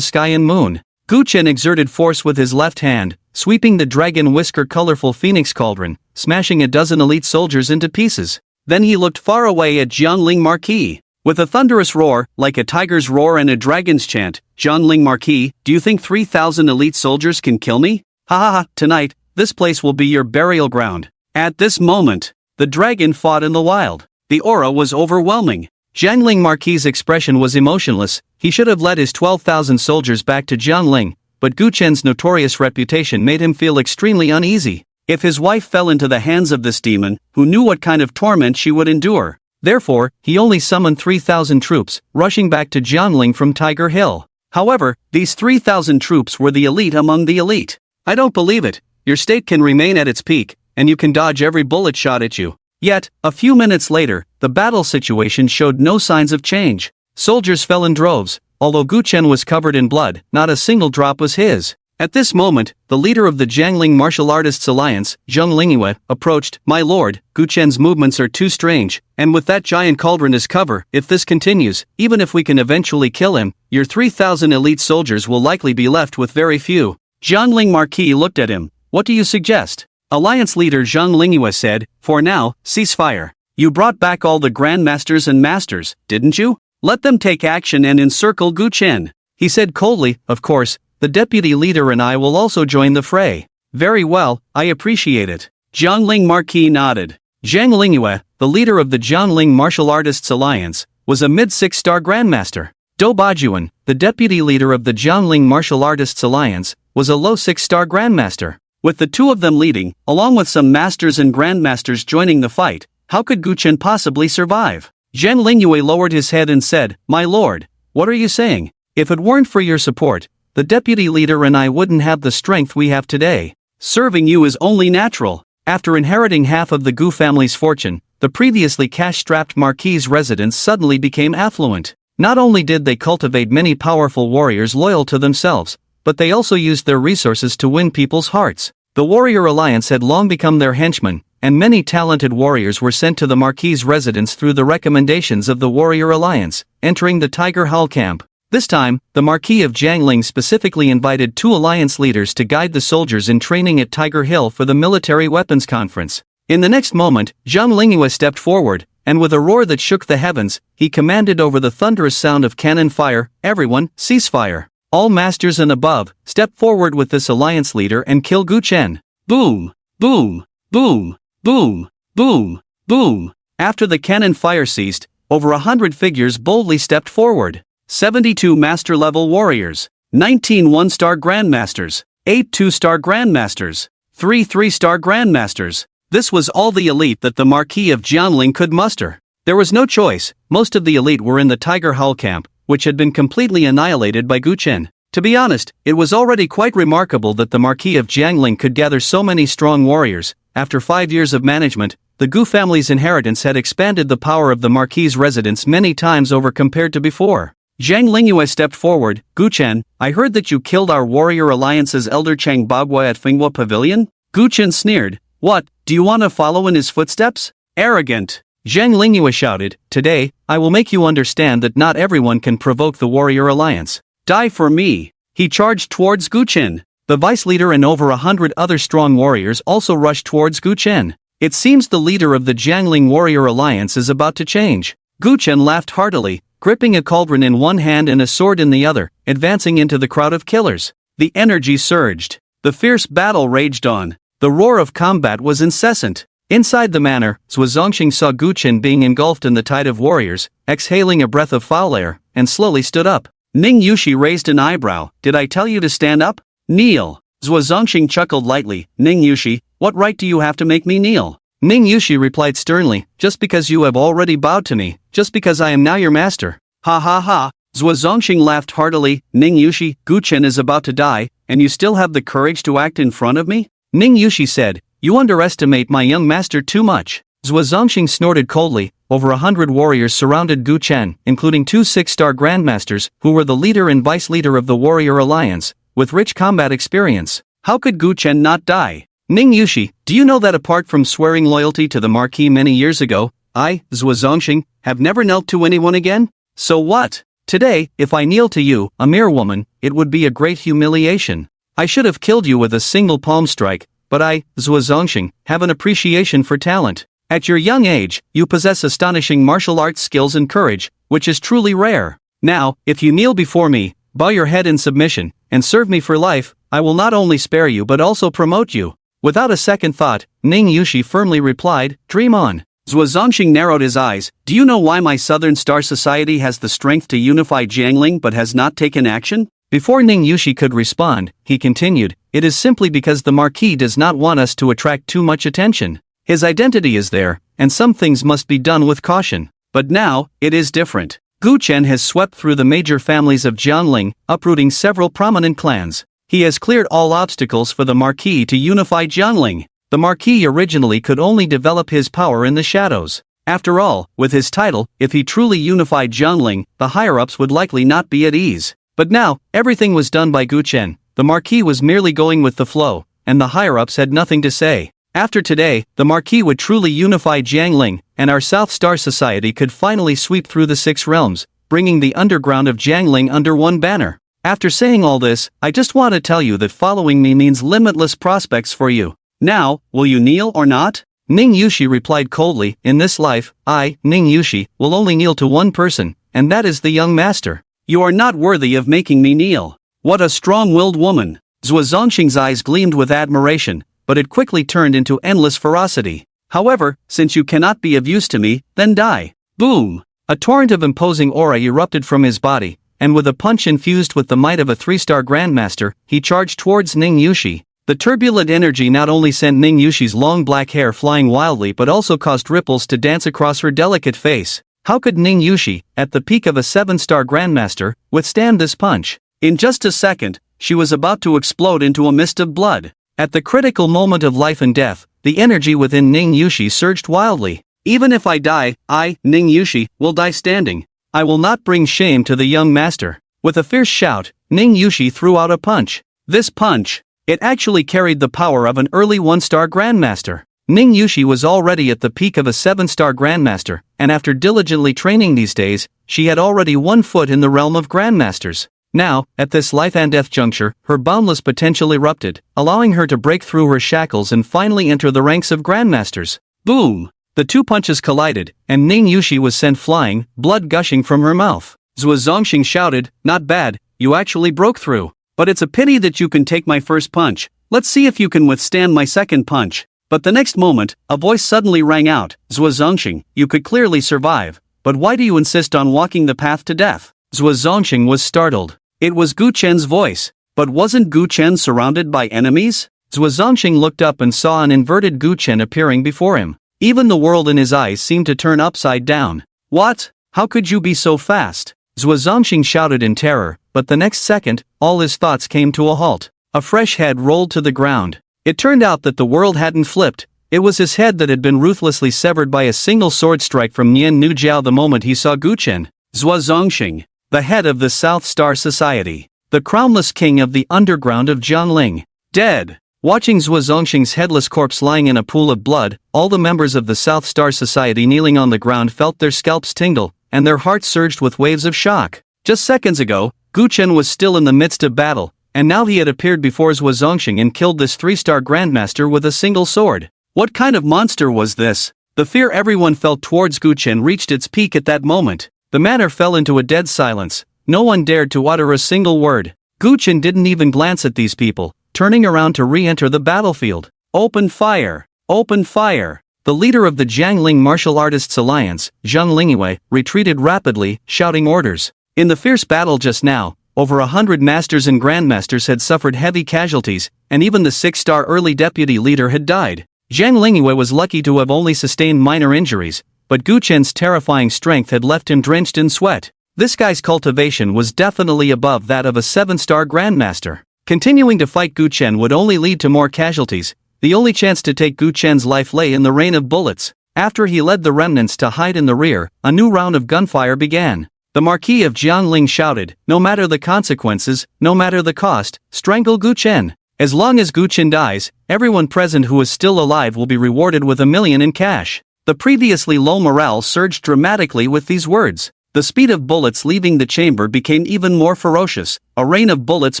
sky and moon. Gu Chen exerted force with his left hand, sweeping the dragon whisker colorful phoenix cauldron, smashing a dozen elite soldiers into pieces. Then he looked far away at Jiangling Marquis. With a thunderous roar, like a tiger's roar and a dragon's chant, Jiangling Marquis, do you think 3,000 elite soldiers can kill me? Ha ha ha, tonight, this place will be your burial ground. At this moment, the dragon fought in the wild. The aura was overwhelming. Jiangling Marquis' expression was emotionless. He should have led his 12,000 soldiers back to Jiangling, but Gu Chen's notorious reputation made him feel extremely uneasy. If his wife fell into the hands of this demon, who knew what kind of torment she would endure? Therefore, he only summoned 3,000 troops, rushing back to Jiangling from Tiger Hill. However, these 3,000 troops were the elite among the elite. I don't believe it. Your state can remain at its peak, and you can dodge every bullet shot at you. Yet, a few minutes later, the battle situation showed no signs of change. Soldiers fell in droves. Although Gu Chen was covered in blood, not a single drop was his. At this moment, the leader of the Jiangling Martial Artists Alliance, Zheng Lingyue, approached. My lord, Gu Chen's movements are too strange, and with that giant cauldron as cover, if this continues, even if we can eventually kill him, your 3,000 elite soldiers will likely be left with very few. Jiangling Marquis looked at him. What do you suggest? Alliance leader Zheng Lingyue said, for now, ceasefire. You brought back all the grandmasters and masters, didn't you? Let them take action and encircle Gu Chen. He said coldly, of course, the deputy leader and I will also join the fray. Very well, I appreciate it. Jiangling Marquis nodded. Zheng Lingyue, the leader of the Jiangling Martial Artists Alliance, was a mid-6-star grandmaster. Dou Bajuan, the deputy leader of the Jiangling Martial Artists Alliance, was a low 6-star grandmaster. With the two of them leading, along with some masters and grandmasters joining the fight, how could Gu Chen possibly survive? Zheng Lingyue lowered his head and said, my lord, what are you saying? If it weren't for your support, the deputy leader and I wouldn't have the strength we have today. Serving you is only natural. After inheriting half of the Gu family's fortune, the previously cash-strapped Marquis residents suddenly became affluent. Not only did they cultivate many powerful warriors loyal to themselves, but they also used their resources to win people's hearts. The Warrior Alliance had long become their henchmen, and many talented warriors were sent to the Marquis residence through the recommendations of the Warrior Alliance, entering the Tiger Hull camp. This time, the Marquis of Jiangling specifically invited 2 alliance leaders to guide the soldiers in training at Tiger Hill for the military weapons conference. In the next moment, Zheng Lingyue stepped forward, and with a roar that shook the heavens, he commanded over the thunderous sound of cannon fire, everyone, ceasefire. All masters and above, step forward with this alliance leader and kill Gu Chen. Boom! Boom! Boom! Boom! Boom! Boom! After the cannon fire ceased, over 100 figures boldly stepped forward. 72 master-level warriors, 19 one-star grandmasters, 8 2-star grandmasters, 3 3-star grandmasters. This was all the elite that the Marquis of Jiangling could muster. There was no choice. Most of the elite were in the Tiger Hull camp, which had been completely annihilated by Gu Chen. To be honest, it was already quite remarkable that the Marquis of Jiangling could gather so many strong warriors. After 5 years of management, the Gu family's inheritance had expanded the power of the Marquis residence many times over compared to before. Zheng Lingyue stepped forward. Gu Chen, I heard that you killed our Warrior Alliance's elder Chang Bagua at Finghua Pavilion? Gu Chen sneered. What, do you want to follow in his footsteps? Arrogant! Zheng Lingyue shouted, today, I will make you understand that not everyone can provoke the Warrior Alliance. Die for me! He charged towards Gu Chen. The vice leader and over 100 other strong warriors also rushed towards Gu Chen. It seems the leader of the Jiangling Warrior Alliance is about to change. Gu Chen laughed heartily, gripping a cauldron in one hand and a sword in the other, advancing into the crowd of killers. The energy surged. The fierce battle raged on. The roar of combat was incessant. Inside the manor, Zhuo Zongxing saw Gu Chen being engulfed in the tide of warriors, exhaling a breath of foul air, and slowly stood up. Ning Yushi raised an eyebrow. Did I tell you to stand up? Kneel. Zhuo Zongxing chuckled lightly. Ning Yushi, what right do you have to make me kneel? Ning Yushi replied sternly, just because you have already bowed to me, just because I am now your master. Ha ha ha. Zhuo Zongxing laughed heartily. Ning Yushi, Gu Chen is about to die, and you still have the courage to act in front of me? Ning Yushi said, you underestimate my young master too much. Zhuo Zongxing snorted coldly. Over 100 warriors surrounded Gu Chen, including 2 6-star grandmasters, who were the leader and vice leader of the Warrior Alliance, with rich combat experience. How could Gu Chen not die? Ning Yushi, do you know that apart from swearing loyalty to the Marquis many years ago, I, Zhuo Zongxing, have never knelt to anyone again? So what? Today, if I kneel to you, a mere woman, it would be a great humiliation. I should have killed you with a single palm strike, but I, Zhuo Zongxing, have an appreciation for talent. At your young age, you possess astonishing martial arts skills and courage, which is truly rare. Now, if you kneel before me, bow your head in submission, and serve me for life, I will not only spare you but also promote you. Without a second thought, Ning Yushi firmly replied, dream on. Zhuo Zongxing narrowed his eyes. Do you know why my Southern Star Society has the strength to unify Jiangling but has not taken action? Before Ning Yushi could respond, he continued, "It is simply because the Marquis does not want us to attract too much attention. His identity is there, and some things must be done with caution. But now, it is different. Gu Chen has swept through the major families of Jiangling, uprooting several prominent clans. He has cleared all obstacles for the Marquis to unify Jiangling. The Marquis originally could only develop his power in the shadows. After all, with his title, if he truly unified Jiangling, the higher-ups would likely not be at ease. But now, everything was done by Gu Chen. The Marquis was merely going with the flow, and the higher-ups had nothing to say. After today, the Marquis would truly unify Jiangling, and our South Star Society could finally sweep through the 6 realms, bringing the underground of Jiangling under one banner. After saying all this, I just want to tell you that following me means limitless prospects for you. Now, will you kneel or not?" Ning Yushi replied coldly, "In this life, I, Ning Yushi, will only kneel to one person, and that is the young master. You are not worthy of making me kneel. What a strong-willed woman." Zhuo Zongxing's eyes gleamed with admiration, but it quickly turned into endless ferocity. "However, since you cannot be of use to me, then die." Boom! A torrent of imposing aura erupted from his body, and with a punch infused with the might of a 3-star grandmaster, he charged towards Ning Yushi. The turbulent energy not only sent Ning Yushi's long black hair flying wildly but also caused ripples to dance across her delicate face. How could Ning Yushi, at the peak of a 7-star grandmaster, withstand this punch? In just a second, she was about to explode into a mist of blood. At the critical moment of life and death, the energy within Ning Yushi surged wildly. "Even if I die, I, Ning Yushi, will die standing. I will not bring shame to the young master." With a fierce shout, Ning Yushi threw out a punch. This punch, it actually carried the power of an early 1-star grandmaster. Ning Yushi was already at the peak of a 7-star grandmaster, and after diligently training these days, she had already 1 foot in the realm of grandmasters. Now, at this life and death juncture, her boundless potential erupted, allowing her to break through her shackles and finally enter the ranks of grandmasters. Boom! The 2 punches collided, and Ning Yushi was sent flying, blood gushing from her mouth. Zhuo Zongxing shouted, "Not bad, you actually broke through. But it's a pity that you can take my first punch. Let's see if you can withstand my second punch." But the next moment, a voice suddenly rang out, "Zhuo Zongxing, you could clearly survive. But why do you insist on walking the path to death?" Zhuo Zongxing was startled. It was Gu Chen's voice. But wasn't Gu Chen surrounded by enemies? Zhuo Zongxing looked up and saw an inverted Gu Chen appearing before him. Even the world in his eyes seemed to turn upside down. "What? How could you be so fast?" Zhuo Zongxing shouted in terror, but the next second, all his thoughts came to a halt. A fresh head rolled to the ground. It turned out that the world hadn't flipped. It was his head that had been ruthlessly severed by a single sword strike from Nian Nujiao the moment he saw Gu Chen. Zhuo Zongxing, the head of the South Star Society, the crownless king of the underground of Jiangling, dead. Watching Zhuo Zongxing's headless corpse lying in a pool of blood, all the members of the South Star Society kneeling on the ground felt their scalps tingle, and their hearts surged with waves of shock. Just seconds ago, Gu Chen was still in the midst of battle, and now he had appeared before Zhuo Zongxing and killed this 3-star grandmaster with a single sword. What kind of monster was this? The fear everyone felt towards Gu Chen reached its peak at that moment. The manor fell into a dead silence. No one dared to utter a single word. Gu Chen didn't even glance at these people, turning around to re-enter the battlefield. "Open fire! Open fire!" The leader of the Jiangling Martial Artists Alliance, Zhang Lingyue, retreated rapidly, shouting orders. In the fierce battle just now, over 100 masters and grandmasters had suffered heavy casualties, and even the 6-star early deputy leader had died. Zhang Lingyue was lucky to have only sustained minor injuries, but Gu Chen's terrifying strength had left him drenched in sweat. This guy's cultivation was definitely above that of a 7-star grandmaster. Continuing to fight Gu Chen would only lead to more casualties. The only chance to take Gu Chen's life lay in the rain of bullets. After he led the remnants to hide in the rear, a new round of gunfire began. The Marquis of Jiangling shouted, "No matter the consequences, no matter the cost, strangle Gu Chen. As long as Gu Chen dies, everyone present who is still alive will be rewarded with $1 million in cash." The previously low morale surged dramatically with these words. The speed of bullets leaving the chamber became even more ferocious, a rain of bullets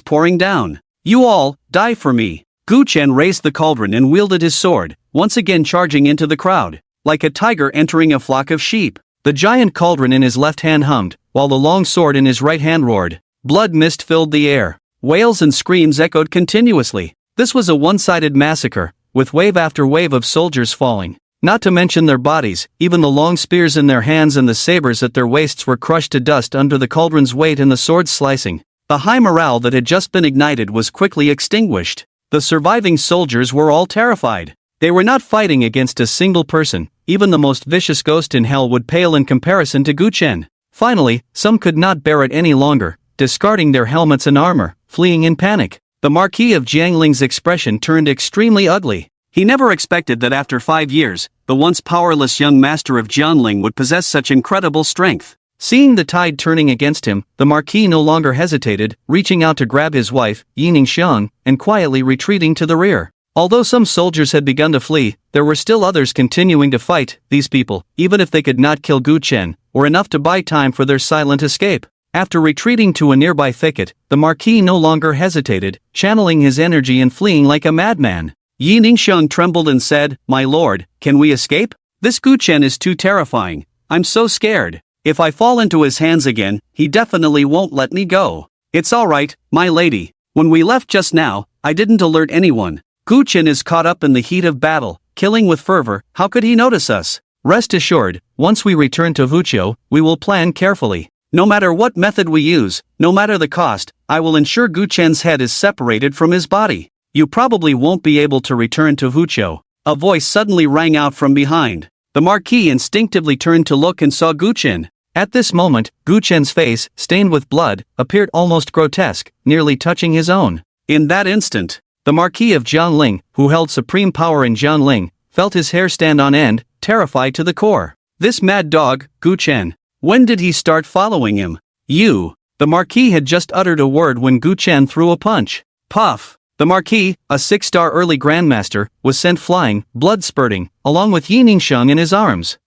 pouring down. "You all, die for me." Gu Chen raised the cauldron and wielded his sword, once again charging into the crowd. Like a tiger entering a flock of sheep, the giant cauldron in his left hand hummed, while the long sword in his right hand roared. Blood mist filled the air. Wails and screams echoed continuously. This was a one-sided massacre, with wave after wave of soldiers falling. Not to mention their bodies, even the long spears in their hands and the sabers at their waists were crushed to dust under the cauldron's weight and the sword's slicing. The high morale that had just been ignited was quickly extinguished. The surviving soldiers were all terrified. They were not fighting against a single person. Even the most vicious ghost in hell would pale in comparison to Gu Chen. Finally, some could not bear it any longer, discarding their helmets and armor, fleeing in panic. The Marquis of Jiangling's expression turned extremely ugly. He never expected that after 5 years, the once powerless young master of Jianling would possess such incredible strength. Seeing the tide turning against him, the Marquis no longer hesitated, reaching out to grab his wife, Yining Xiang, and quietly retreating to the rear. Although some soldiers had begun to flee, there were still others continuing to fight. These people, even if they could not kill Gu Chen, were enough to buy time for their silent escape. After retreating to a nearby thicket, the Marquis no longer hesitated, channeling his energy and fleeing like a madman. Yining Xiang trembled and said, "My lord, can we escape? This Gu Chen is too terrifying. I'm so scared. If I fall into his hands again, he definitely won't let me go." "It's alright, my lady. When we left just now, I didn't alert anyone. Gu Chen is caught up in the heat of battle, killing with fervor. How could he notice us? Rest assured, once we return to Wuqiu, we will plan carefully. No matter what method we use, no matter the cost, I will ensure Gu Chen's head is separated from his body. You probably won't be able to return to Wuqiu." A voice suddenly rang out from behind. The Marquis instinctively turned to look and saw Gu Chen. At this moment, Gu Chen's face, stained with blood, appeared almost grotesque, nearly touching his own. In that instant, the Marquis of Jianling, who held supreme power in Jianling, felt his hair stand on end, terrified to the core. This mad dog, Gu Chen. When did he start following him? You. The Marquis had just uttered a word when Gu Chen threw a punch. Puff. The Marquis, a 6-star early grandmaster, was sent flying, blood spurting, along with Yining Xiang in his arms.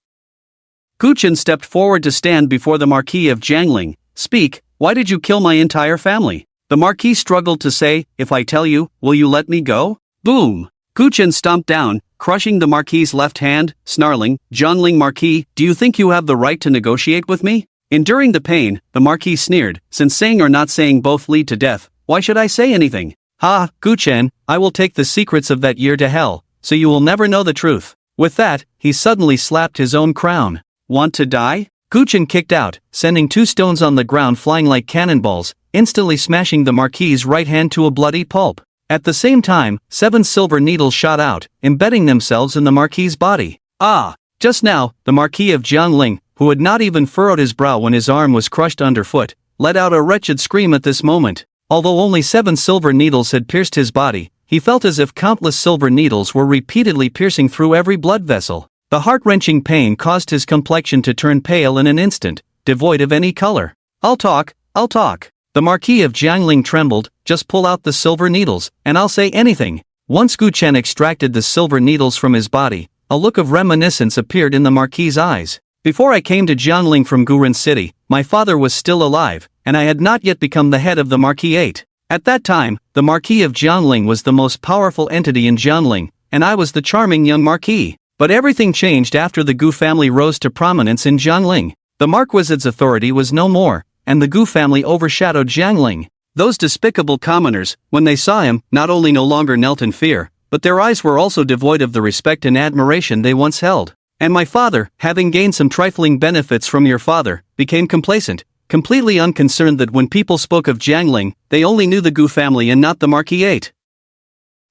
Gu Chen stepped forward to stand before the Marquis of Jiangling. "Speak, why did you kill my entire family?" The Marquis struggled to say, "If I tell you, will you let me go?" Boom! Gu Chen stomped down, crushing the Marquis's left hand, snarling, "Jiangling Marquis, do you think you have the right to negotiate with me?" Enduring the pain, the Marquis sneered, "Since saying or not saying both lead to death, why should I say anything? Ha, Gu Chen, I will take the secrets of that year to hell, so you will never know the truth." With that, he suddenly slapped his own crown. "Want to die?" Gu Chen kicked out, sending 2 stones on the ground flying like cannonballs, instantly smashing the Marquis's right hand to a bloody pulp. At the same time, 7 silver needles shot out, embedding themselves in the Marquis's body. Ah! Just now, the Marquis of Jiangling, who had not even furrowed his brow when his arm was crushed underfoot, let out a wretched scream at this moment. Although only 7 silver needles had pierced his body, he felt as if countless silver needles were repeatedly piercing through every blood vessel. The heart-wrenching pain caused his complexion to turn pale in an instant, devoid of any color. I'll talk. The Marquis of Jiangling trembled. "Just pull out the silver needles, and I'll say anything." Once Gu Chen extracted the silver needles from his body, a look of reminiscence appeared in the Marquis's eyes. "Before I came to Jiangling from Guren City, my father was still alive, and I had not yet become the head of the Marquis. At that time, the Marquis of Jiangling was the most powerful entity in Jiangling, and I was the charming young Marquis. But everything changed after the Gu family rose to prominence in Jiangling. The Marquisate's authority was no more, and the Gu family overshadowed Jiangling. Those despicable commoners, when they saw him, not only no longer knelt in fear, but their eyes were also devoid of the respect and admiration they once held. And my father, having gained some trifling benefits from your father, became complacent, completely unconcerned that when people spoke of Jiangling, they only knew the Gu family and not the Marquis.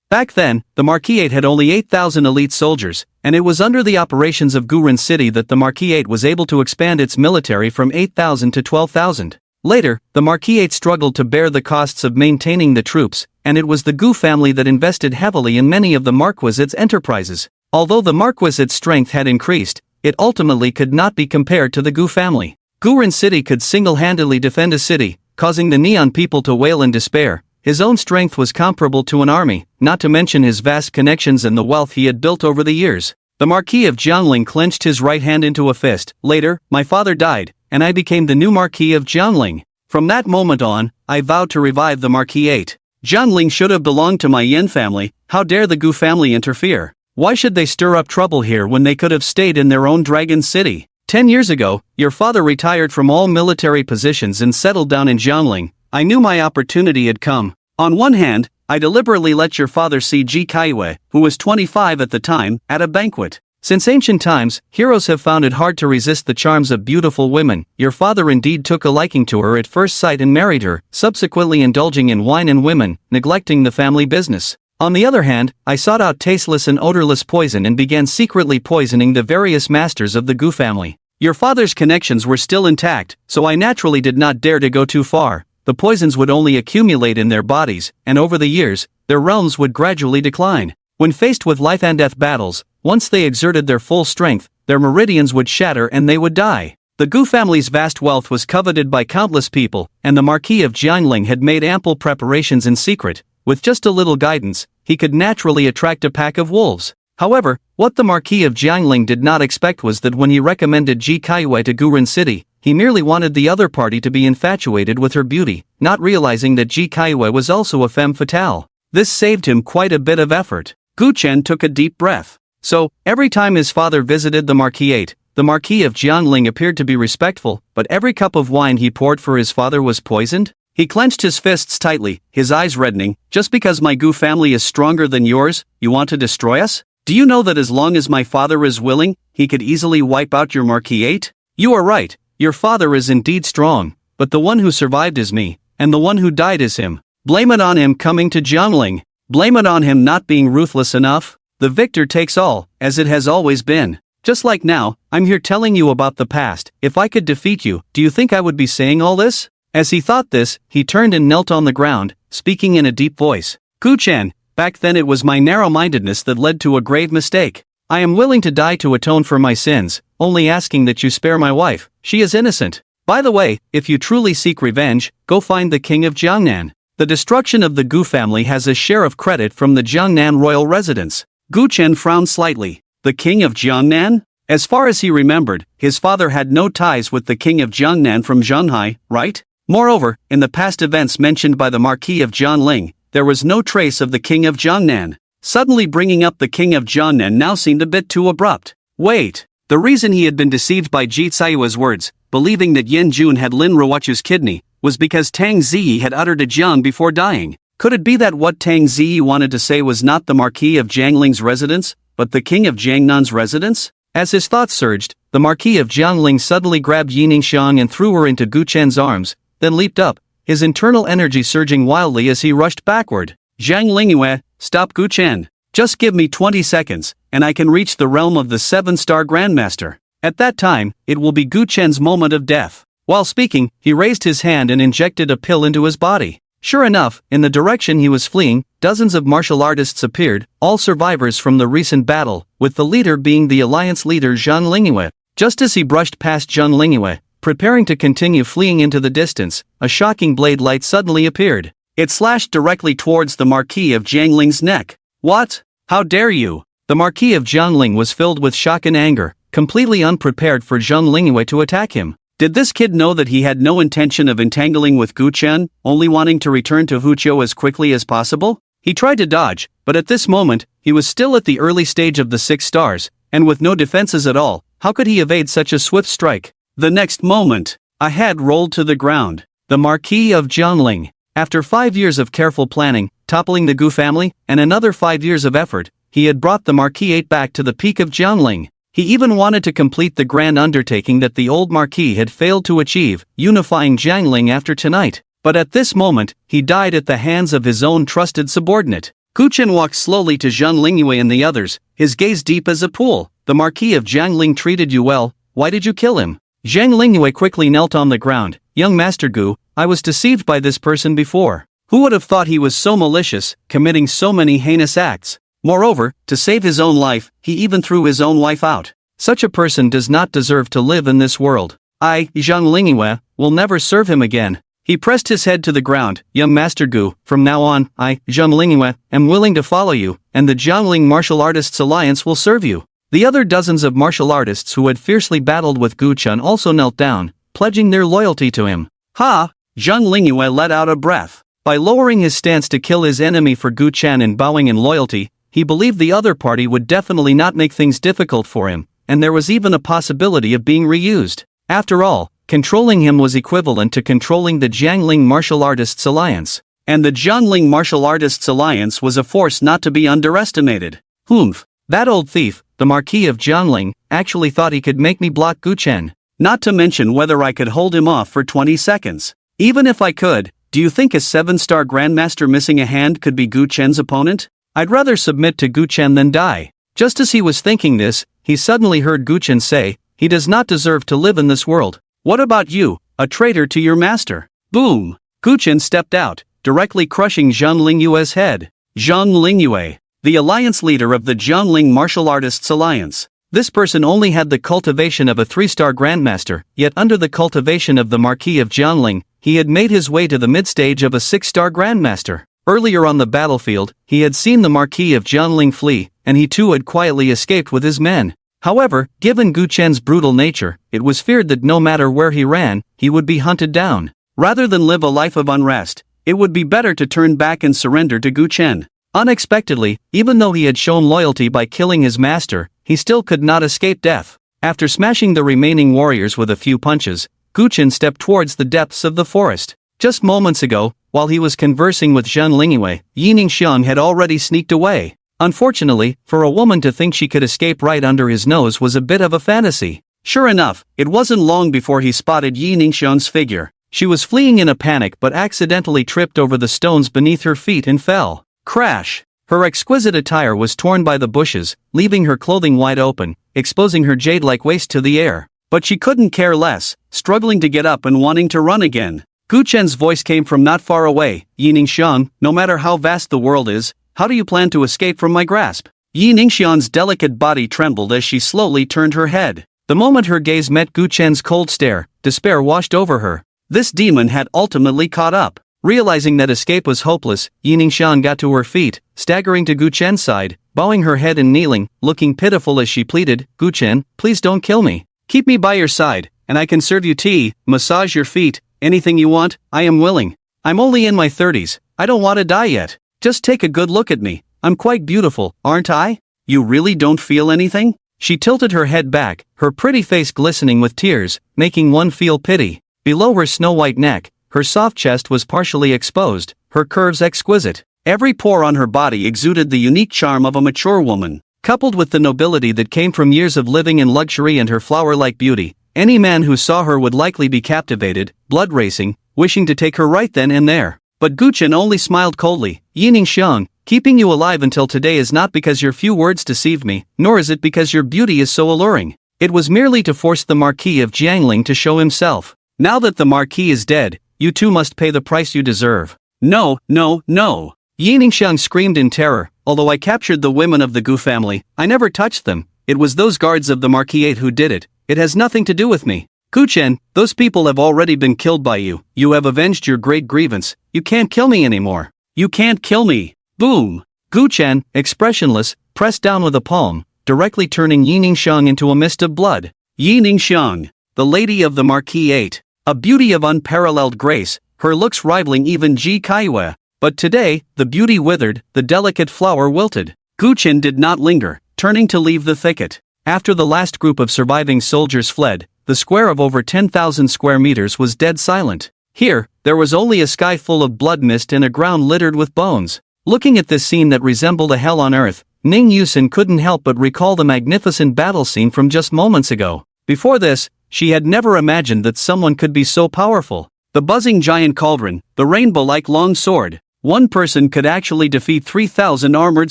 Back then, the Marquis had only 8,000 elite soldiers, and it was under the operations of Guren City that the Marquis was able to expand its military from 8,000 to 12,000. Later, the Marquis struggled to bear the costs of maintaining the troops, and it was the Gu family that invested heavily in many of the Marquisate's enterprises. Although the Marquisate's strength had increased, it ultimately could not be compared to the Gu family. Guren City could single-handedly defend a city, causing the Neon people to wail in despair. His own strength was comparable to an army, not to mention his vast connections and the wealth he had built over the years. The Marquis of Jiangling clenched his right hand into a fist. Later, my father died, and I became the new Marquis of Jiangling. From that moment on, I vowed to revive the Marquis. Jiangling should have belonged to my Yin family. How dare the Gu family interfere? Why should they stir up trouble here when they could have stayed in their own dragon city? 10 years ago, your father retired from all military positions and settled down in Jiangling. I knew my opportunity had come. On one hand, I deliberately let your father see Ji Kaiwei, who was 25 at the time, at a banquet. Since ancient times, heroes have found it hard to resist the charms of beautiful women. Your father indeed took a liking to her at first sight and married her, subsequently indulging in wine and women, neglecting the family business. On the other hand, I sought out tasteless and odorless poison and began secretly poisoning the various masters of the Gu family. Your father's connections were still intact, so I naturally did not dare to go too far. The poisons would only accumulate in their bodies, and over the years, their realms would gradually decline. When faced with life and death battles, once they exerted their full strength, their meridians would shatter and they would die. The Gu family's vast wealth was coveted by countless people, and the Marquis of Jiangling had made ample preparations in secret. With just a little guidance, he could naturally attract a pack of wolves. However, what the Marquis of Jiangling did not expect was that when he recommended Ji Kaiyue to Guren City, he merely wanted the other party to be infatuated with her beauty, not realizing that Ji Kaiyue was also a femme fatale. This saved him quite a bit of effort. Gu Chen took a deep breath. So, every time his father visited the Marquis, the Marquis of Jiangling appeared to be respectful, but every cup of wine he poured for his father was poisoned? He clenched his fists tightly, his eyes reddening. Just because my Gu family is stronger than yours, you want to destroy us? Do you know that as long as my father is willing, he could easily wipe out your Marquis? You are right, your father is indeed strong, but the one who survived is me, and the one who died is him. Blame it on him coming to Jiangling. Blame it on him not being ruthless enough. The victor takes all, as it has always been. Just like now, I'm here telling you about the past. If I could defeat you, do you think I would be saying all this? As he thought this, he turned and knelt on the ground, speaking in a deep voice. Gu Chen, back then it was my narrow-mindedness that led to a grave mistake. I am willing to die to atone for my sins, only asking that you spare my wife. She is innocent. By the way, if you truly seek revenge, go find the king of Jiangnan. The destruction of the Gu family has a share of credit from the Jiangnan royal residence. Gu Chen frowned slightly. The king of Jiangnan? As far as he remembered, his father had no ties with the king of Jiangnan from Zhanghai, right? Moreover, in the past events mentioned by the Marquis of Jiangling, there was no trace of the king of Jiangnan. Suddenly bringing up the king of Jiangnan now seemed a bit too abrupt. Wait, the reason he had been deceived by Ji Caiyue's words, believing that Yen Jun had Lin Ruochu's kidney, was because Tang Ziyi had uttered a jiang before dying. Could it be that what Tang Ziyi wanted to say was not the Marquis of Jiangling's residence, but the king of Jiangnan's residence? As his thoughts surged, the Marquis of Jiangling suddenly grabbed Yining Xiang and threw her into Gu Chen's arms, then leaped up, his internal energy surging wildly as he rushed backward. Zhang Lingyue, stop Gu Chen. Just give me 20 seconds, and I can reach the realm of the 7-star Grandmaster. At that time, it will be Gu Chen's moment of death. While speaking, he raised his hand and injected a pill into his body. Sure enough, in the direction he was fleeing, dozens of martial artists appeared, all survivors from the recent battle, with the leader being the alliance leader Zhang Lingyue. Just as he brushed past Zhang Lingyue, preparing to continue fleeing into the distance, a shocking blade light suddenly appeared. It slashed directly towards the Marquis of Jiangling's neck. What? How dare you? The Marquis of Jiangling was filled with shock and anger, completely unprepared for Zhang Lingyue to attack him. Did this kid know that he had no intention of entangling with Gu Chen, only wanting to return to Huqiu as quickly as possible? He tried to dodge, but at this moment, he was still at the early stage of the 6 stars, and with no defenses at all, how could he evade such a swift strike? The next moment, a head rolled to the ground. The Marquis of Jiangling. After 5 years of careful planning, toppling the Gu family, and another 5 years of effort, he had brought the Marquis back to the peak of Jiangling. He even wanted to complete the grand undertaking that the old Marquis had failed to achieve, unifying Jiangling after tonight. But at this moment, he died at the hands of his own trusted subordinate. Gu Chen walked slowly to Zhang Lingyue and the others, his gaze deep as a pool. The Marquis of Jiangling treated you well, why did you kill him? Zhang Lingyue quickly knelt on the ground. Young Master Gu, I was deceived by this person before. Who would have thought he was so malicious, committing so many heinous acts? Moreover, to save his own life, he even threw his own wife out. Such a person does not deserve to live in this world. I, Zhang Lingyue, will never serve him again. He pressed his head to the ground. Young Master Gu, from now on, I, Zhang Lingyue, am willing to follow you, and the Jiangling Martial Artists Alliance will serve you. The other dozens of martial artists who had fiercely battled with Gu Chen also knelt down, pledging their loyalty to him. Ha! Zhang Lingyue let out a breath. By lowering his stance to kill his enemy for Gu Chen and bowing in loyalty, he believed the other party would definitely not make things difficult for him, and there was even a possibility of being reused. After all, controlling him was equivalent to controlling the Jiangling Martial Artists Alliance. And the Jiangling Martial Artists Alliance was a force not to be underestimated. Humph! That old thief, the Marquis of Jiangling, actually thought he could make me block Gu Chen. Not to mention whether I could hold him off for 20 seconds. Even if I could, do you think a 7-star Grandmaster missing a hand could be Gu Chen's opponent? I'd rather submit to Gu Chen than die. Just as he was thinking this, he suddenly heard Gu Chen say, "He does not deserve to live in this world. What about you, a traitor to your master?" Boom! Gu Chen stepped out, directly crushing Zhang Lingyue's head. Zhang Lingyue, the alliance leader of the Jiangling Martial Artists Alliance. This person only had the cultivation of a 3-star Grandmaster, yet under the cultivation of the Marquis of Jiangling, he had made his way to the mid-stage of a 6-star Grandmaster. Earlier on the battlefield, he had seen the Marquis of Jiangling flee, and he too had quietly escaped with his men. However, given Gu Chen's brutal nature, it was feared that no matter where he ran, he would be hunted down. Rather than live a life of unrest, it would be better to turn back and surrender to Gu Chen. Unexpectedly, even though he had shown loyalty by killing his master, he still could not escape death. After smashing the remaining warriors with a few punches, Gu Chen stepped towards the depths of the forest. Just moments ago, while he was conversing with Zhang Lingyue, Yi Ningxiang had already sneaked away. Unfortunately, for a woman to think she could escape right under his nose was a bit of a fantasy. Sure enough, it wasn't long before he spotted Yi Ningxiang's figure. She was fleeing in a panic but accidentally tripped over the stones beneath her feet and fell. Crash! Her exquisite attire was torn by the bushes, leaving her clothing wide open, exposing her jade-like waist to the air. But she couldn't care less, struggling to get up and wanting to run again. Gu Chen's voice came from not far away. "Yi Ningxiang, no matter how vast the world is, how do you plan to escape from my grasp?" Yi Ningxiang's delicate body trembled as she slowly turned her head. The moment her gaze met Gu Chen's cold stare, despair washed over her. This demon had ultimately caught up. Realizing that escape was hopeless, Yi Ningxiang got to her feet, staggering to Gu Chen's side, bowing her head and kneeling, looking pitiful as she pleaded, "Gu Chen, please don't kill me. Keep me by your side, and I can serve you tea, massage your feet, anything you want, I am willing. I'm only in my 30s, I don't want to die yet. Just take a good look at me, I'm quite beautiful, aren't I? You really don't feel anything?" She tilted her head back, her pretty face glistening with tears, making one feel pity. Below her snow-white neck, her soft chest was partially exposed, her curves exquisite. Every pore on her body exuded the unique charm of a mature woman. Coupled with the nobility that came from years of living in luxury and her flower-like beauty, any man who saw her would likely be captivated, blood racing, wishing to take her right then and there. But Gu Chen only smiled coldly. "Yi Ningxiang, keeping you alive until today is not because your few words deceived me, nor is it because your beauty is so alluring. It was merely to force the Marquis of Jiangling to show himself. Now that the Marquis is dead, you too must pay the price you deserve." "No, no, no!" Yi Ningxiang screamed in terror. "Although I captured the women of the Gu family, I never touched them. It was those guards of the Marquis who did it. It has nothing to do with me. Gu Chen, those people have already been killed by you. You have avenged your great grievance. You can't kill me anymore. You can't kill me." Boom! Gu Chen, expressionless, pressed down with a palm, directly turning Yi Ningxiang into a mist of blood. Yi Ningxiang, the lady of the Marquis 8. A beauty of unparalleled grace, her looks rivaling even Ji Kaiyue. But today, the beauty withered, the delicate flower wilted. Gu Chen did not linger, turning to leave the thicket. After the last group of surviving soldiers fled, the square of over 10,000 square meters was dead silent. Here, there was only a sky full of blood mist and a ground littered with bones. Looking at this scene that resembled a hell on earth, Ning Yusin couldn't help but recall the magnificent battle scene from just moments ago. Before this, she had never imagined that someone could be so powerful. The buzzing giant cauldron, the rainbow-like long sword. One person could actually defeat 3,000 armored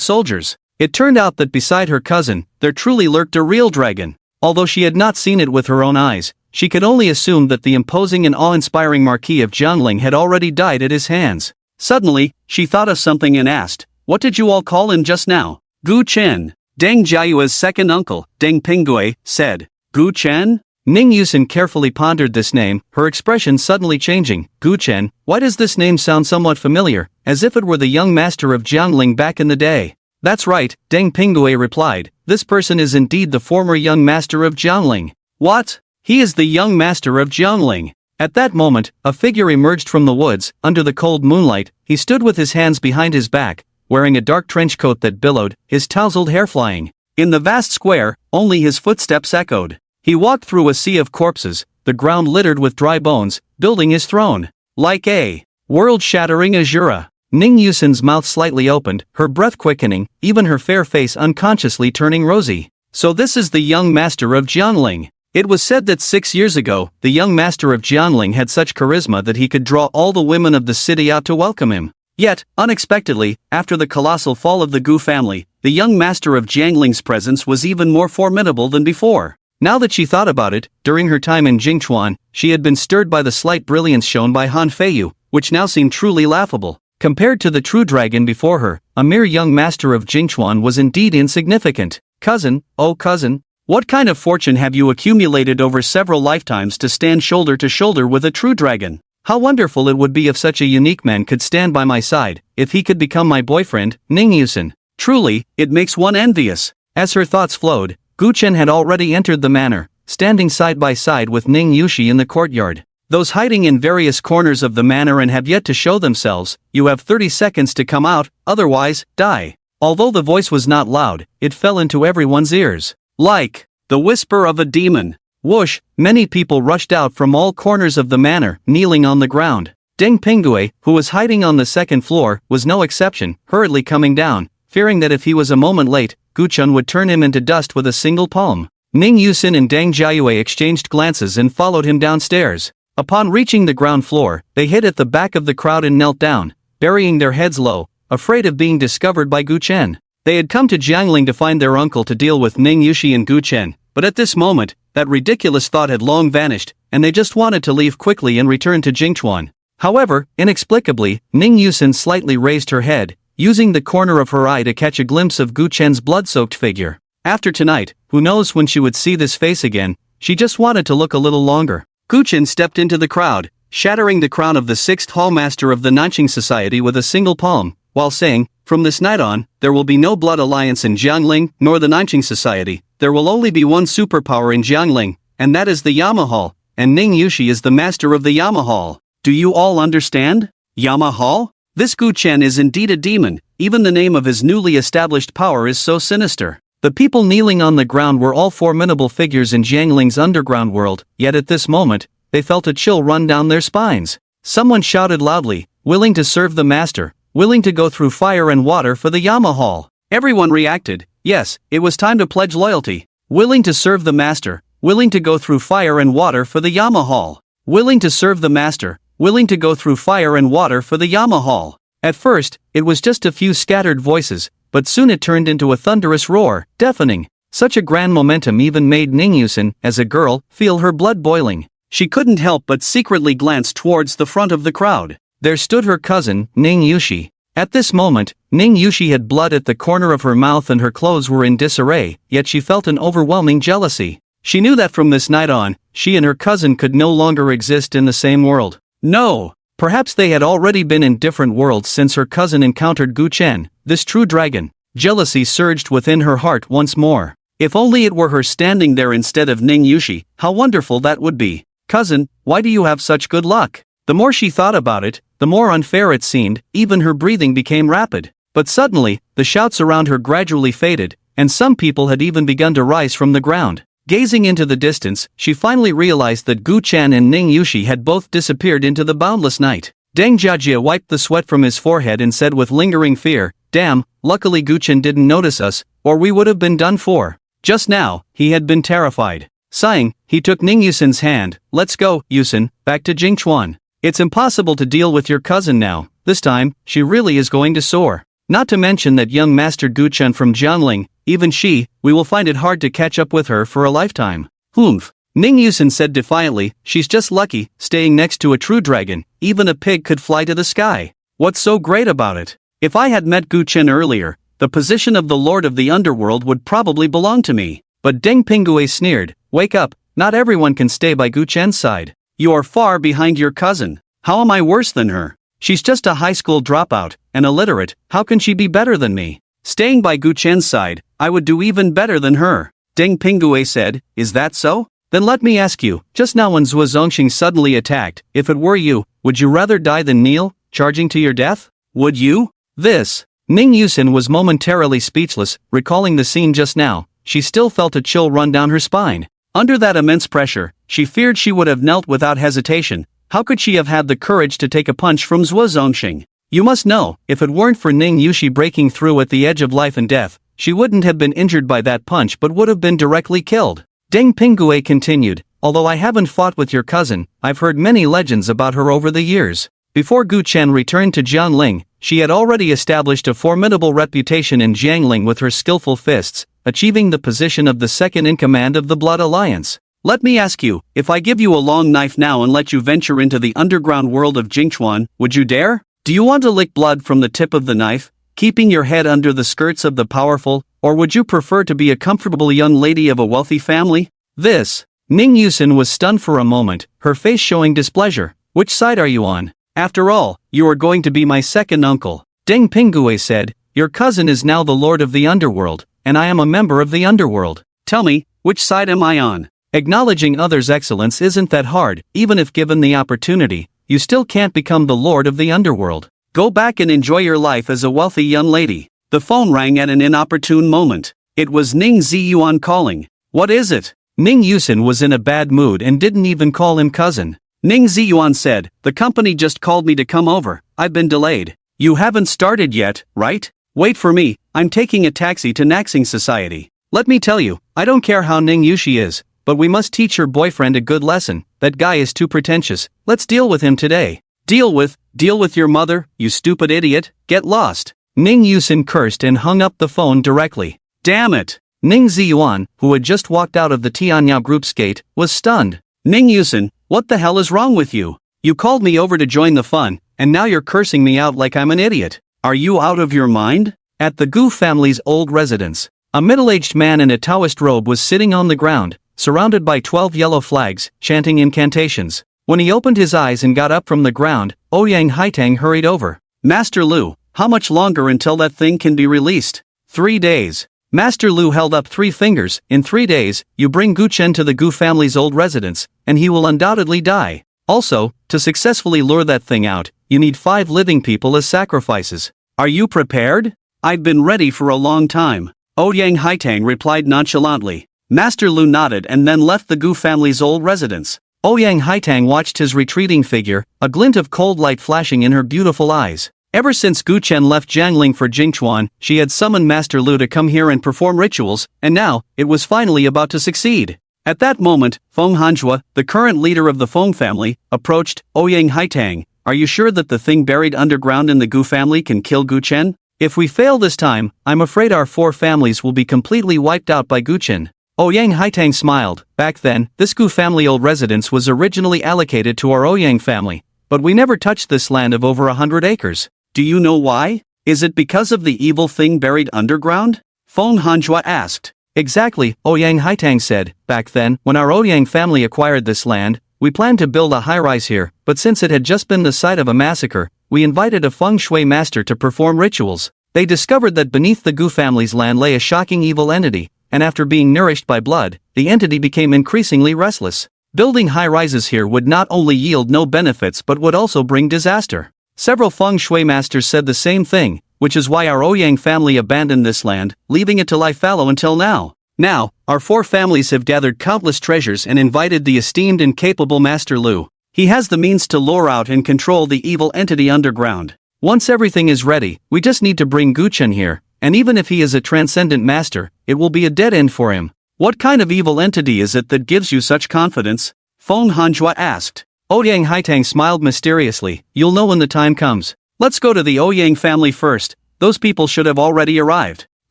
soldiers. It turned out that beside her cousin, there truly lurked a real dragon. Although she had not seen it with her own eyes, she could only assume that the imposing and awe-inspiring Marquis of Jiangling had already died at his hands. Suddenly, she thought of something and asked, "What did you all call him just now?" "Gu Chen." Deng Jiayue's second uncle, Deng Pinggui, said. "Gu Chen?" Ning Yusin carefully pondered this name, her expression suddenly changing. "Gu Chen, why does this name sound somewhat familiar, as if it were the young master of Jiangling back in the day?" "That's right," Deng Pinggui replied, "this person is indeed the former young master of Jiangling." "What? He is the young master of Jiangling?" At that moment, a figure emerged from the woods. Under the cold moonlight, he stood with his hands behind his back, wearing a dark trench coat that billowed, his tousled hair flying. In the vast square, only his footsteps echoed. He walked through a sea of corpses, the ground littered with dry bones, building his throne. Like a world-shattering Azura. Ning Yusin's mouth slightly opened, her breath quickening, even her fair face unconsciously turning rosy. So this is the young master of Jiangling. It was said that 6 years ago, the young master of Jiangling had such charisma that he could draw all the women of the city out to welcome him. Yet, unexpectedly, after the colossal fall of the Gu family, the young master of Jiangling's presence was even more formidable than before. Now that she thought about it, during her time in Jingchuan, she had been stirred by the slight brilliance shown by Han Feiyu, which now seemed truly laughable. Compared to the true dragon before her, a mere young master of Jingchuan was indeed insignificant. Cousin, oh cousin, what kind of fortune have you accumulated over several lifetimes to stand shoulder to shoulder with a true dragon? How wonderful it would be if such a unique man could stand by my side, if he could become my boyfriend, Ning Yusen. Truly, it makes one envious. As her thoughts flowed, Gu Chen had already entered the manor, standing side by side with Ning Yushi in the courtyard. Those hiding in various corners of the manor and have yet to show themselves, you have 30 seconds to come out, otherwise, die. Although the voice was not loud, it fell into everyone's ears. Like the whisper of a demon. Whoosh, many people rushed out from all corners of the manor, kneeling on the ground. Deng Pingue, who was hiding on the second floor, was no exception, hurriedly coming down, fearing that if he was a moment late, Gu Chen would turn him into dust with a single palm. Ning Yusin and Deng Jiayue exchanged glances and followed him downstairs. Upon reaching the ground floor, they hid at the back of the crowd and knelt down, burying their heads low, afraid of being discovered by Gu Chen. They had come to Jiangling to find their uncle to deal with Ning Yushi and Gu Chen, but at this moment, that ridiculous thought had long vanished, and they just wanted to leave quickly and return to Jingchuan. However, inexplicably, Ning Yusin slightly raised her head, using the corner of her eye to catch a glimpse of Gu Chen's blood-soaked figure. After tonight, who knows when she would see this face again, she just wanted to look a little longer. Gu Chen stepped into the crowd, shattering the crown of the 6th Hallmaster of the Nanqing Society with a single palm, while saying, "From this night on, there will be no blood alliance in Jiangling, nor the Nanqing Society. There will only be one superpower in Jiangling, and that is the Yamahal, and Ning Yushi is the master of the Yamahal. Do you all understand? Yamahal? This Gu Chen is indeed a demon, even the name of his newly established power is so sinister." The people kneeling on the ground were all formidable figures in Jiangling's underground world, yet at this moment, they felt a chill run down their spines. Someone shouted loudly, "Willing to serve the master, willing to go through fire and water for the Yamahal." Everyone reacted, yes, it was time to pledge loyalty. Willing to serve the master, willing to go through fire and water for the Yamahal. Willing to serve the master, willing to go through fire and water for the Yamahal. At first, it was just a few scattered voices, but soon it turned into a thunderous roar, deafening. Such a grand momentum even made Ning Yusin, as a girl, feel her blood boiling. She couldn't help but secretly glance towards the front of the crowd. There stood her cousin, Ning Yushi. At this moment, Ning Yushi had blood at the corner of her mouth and her clothes were in disarray, yet she felt an overwhelming jealousy. She knew that from this night on, she and her cousin could no longer exist in the same world. No! Perhaps they had already been in different worlds since her cousin encountered Gu Chen, this true dragon. Jealousy surged within her heart once more. If only it were her standing there instead of Ning Yushi, how wonderful that would be. "Cousin, why do you have such good luck?" The more she thought about it, the more unfair it seemed, even her breathing became rapid. But suddenly, the shouts around her gradually faded, and some people had even begun to rise from the ground. Gazing into the distance, she finally realized that Gu Chen and Ning Yushi had both disappeared into the boundless night. Deng Jiajie wiped the sweat from his forehead and said with lingering fear, "Damn, luckily Gu Chen didn't notice us, or we would have been done for." Just now, he had been terrified. Sighing, he took Ning Yusin's hand. "Let's go, Yusin, back to Jingchuan. It's impossible to deal with your cousin now. This time, she really is going to soar. Not to mention that young Master Gu Chen from Jiangling, even she, we will find it hard to catch up with her for a lifetime." "Humph," Ning Yusin said defiantly, "she's just lucky, staying next to a true dragon. Even a pig could fly to the sky. What's so great about it? If I had met Gu Chen earlier, the position of the Lord of the Underworld would probably belong to me." But Deng Pingue sneered, "Wake up, not everyone can stay by Gu Chen's side. You are far behind your cousin. How am I worse than her? She's just a high school dropout, and illiterate, how can she be better than me? Staying by Gu Chen's side, I would do even better than her." Deng Pingue said, "Is that so? Then let me ask you, just now when Zhuo Zongxing suddenly attacked, if it were you, would you rather die than kneel, charging to your death? Would you?" This. Ning Yusin was momentarily speechless, recalling the scene just now. She still felt a chill run down her spine. Under that immense pressure, she feared she would have knelt without hesitation. How could she have had the courage to take a punch from Zhuo Zongxing? You must know, if it weren't for Ning Yushi breaking through at the edge of life and death, she wouldn't have been injured by that punch but would have been directly killed. Deng Pingue continued, although I haven't fought with your cousin, I've heard many legends about her over the years. Before Gu Chen returned to Jiangling, she had already established a formidable reputation in Jiangling with her skillful fists, achieving the position of the second in command of the Blood Alliance. Let me ask you, if I give you a long knife now and let you venture into the underground world of Jingchuan, would you dare? Do you want to lick blood from the tip of the knife, keeping your head under the skirts of the powerful, or would you prefer to be a comfortable young lady of a wealthy family? Ning Yusin was stunned for a moment, her face showing displeasure. Which side are you on? After all, you are going to be my second uncle. Deng Pingue said, your cousin is now the lord of the underworld, and I am a member of the underworld. Tell me, which side am I on? Acknowledging others' excellence isn't that hard, even if given the opportunity, you still can't become the lord of the underworld. Go back and enjoy your life as a wealthy young lady. The phone rang at an inopportune moment. It was Ning Ziyuan calling. What is it? Ning Yusin was in a bad mood and didn't even call him cousin. Ning Ziyuan said, the company just called me to come over, I've been delayed. You haven't started yet, right? Wait for me, I'm taking a taxi to Naxing Society. Let me tell you, I don't care how Ning Yushi is, but we must teach her boyfriend a good lesson. That guy is too pretentious, let's deal with him today. Deal with your mother, you stupid idiot, get lost. Ning Yusin cursed and hung up the phone directly. Damn it! Ning Ziyuan, who had just walked out of the Tianyao group's gate, was stunned. Ning Yusin, what the hell is wrong with you? You called me over to join the fun, and now you're cursing me out like I'm an idiot. Are you out of your mind? At the Gu family's old residence, a middle-aged man in a Taoist robe was sitting on the ground, surrounded by 12 yellow flags, chanting incantations. When he opened his eyes and got up from the ground, Ouyang Haitang hurried over. Master Lu, how much longer until that thing can be released? 3 days. Master Lu held up 3 fingers. In 3 days, you bring Gu Chen to the Gu family's old residence, and he will undoubtedly die. Also, to successfully lure that thing out, you need 5 living people as sacrifices. Are you prepared? I've been ready for a long time. Ouyang Haitang replied nonchalantly. Master Lu nodded and then left the Gu family's old residence. Ouyang Haitang watched his retreating figure, a glint of cold light flashing in her beautiful eyes. Ever since Gu Chen left Jiangling for Jingchuan, she had summoned Master Lu to come here and perform rituals, and now, it was finally about to succeed. At that moment, Feng Hanjua, the current leader of the Feng family, approached. Ouyang Haitang, are you sure that the thing buried underground in the Gu family can kill Gu Chen? If we fail this time, I'm afraid our 4 families will be completely wiped out by Gu Chen. Ouyang Haitang smiled. Back then, this Gu family old residence was originally allocated to our Ouyang family, but we never touched this land of over 100 acres. Do you know why? Is it because of the evil thing buried underground? Feng Hanjua asked. Exactly, Ouyang Haitang said. Back then, when our Ouyang family acquired this land, we planned to build a high-rise here, but since it had just been the site of a massacre, we invited a feng shui master to perform rituals. They discovered that beneath the Gu family's land lay a shocking evil entity, and after being nourished by blood, the entity became increasingly restless. Building high-rises here would not only yield no benefits but would also bring disaster. Several feng shui masters said the same thing, which is why our Ouyang family abandoned this land, leaving it to lie fallow until now. Now, our 4 families have gathered countless treasures and invited the esteemed and capable Master Lu. He has the means to lure out and control the evil entity underground. Once everything is ready, we just need to bring Gu Chen here, and even if he is a transcendent master, it will be a dead end for him. What kind of evil entity is it that gives you such confidence? Feng Hanjua asked. Ouyang Haitang smiled mysteriously. You'll know when the time comes. Let's go to the Ouyang family first. Those people should have already arrived.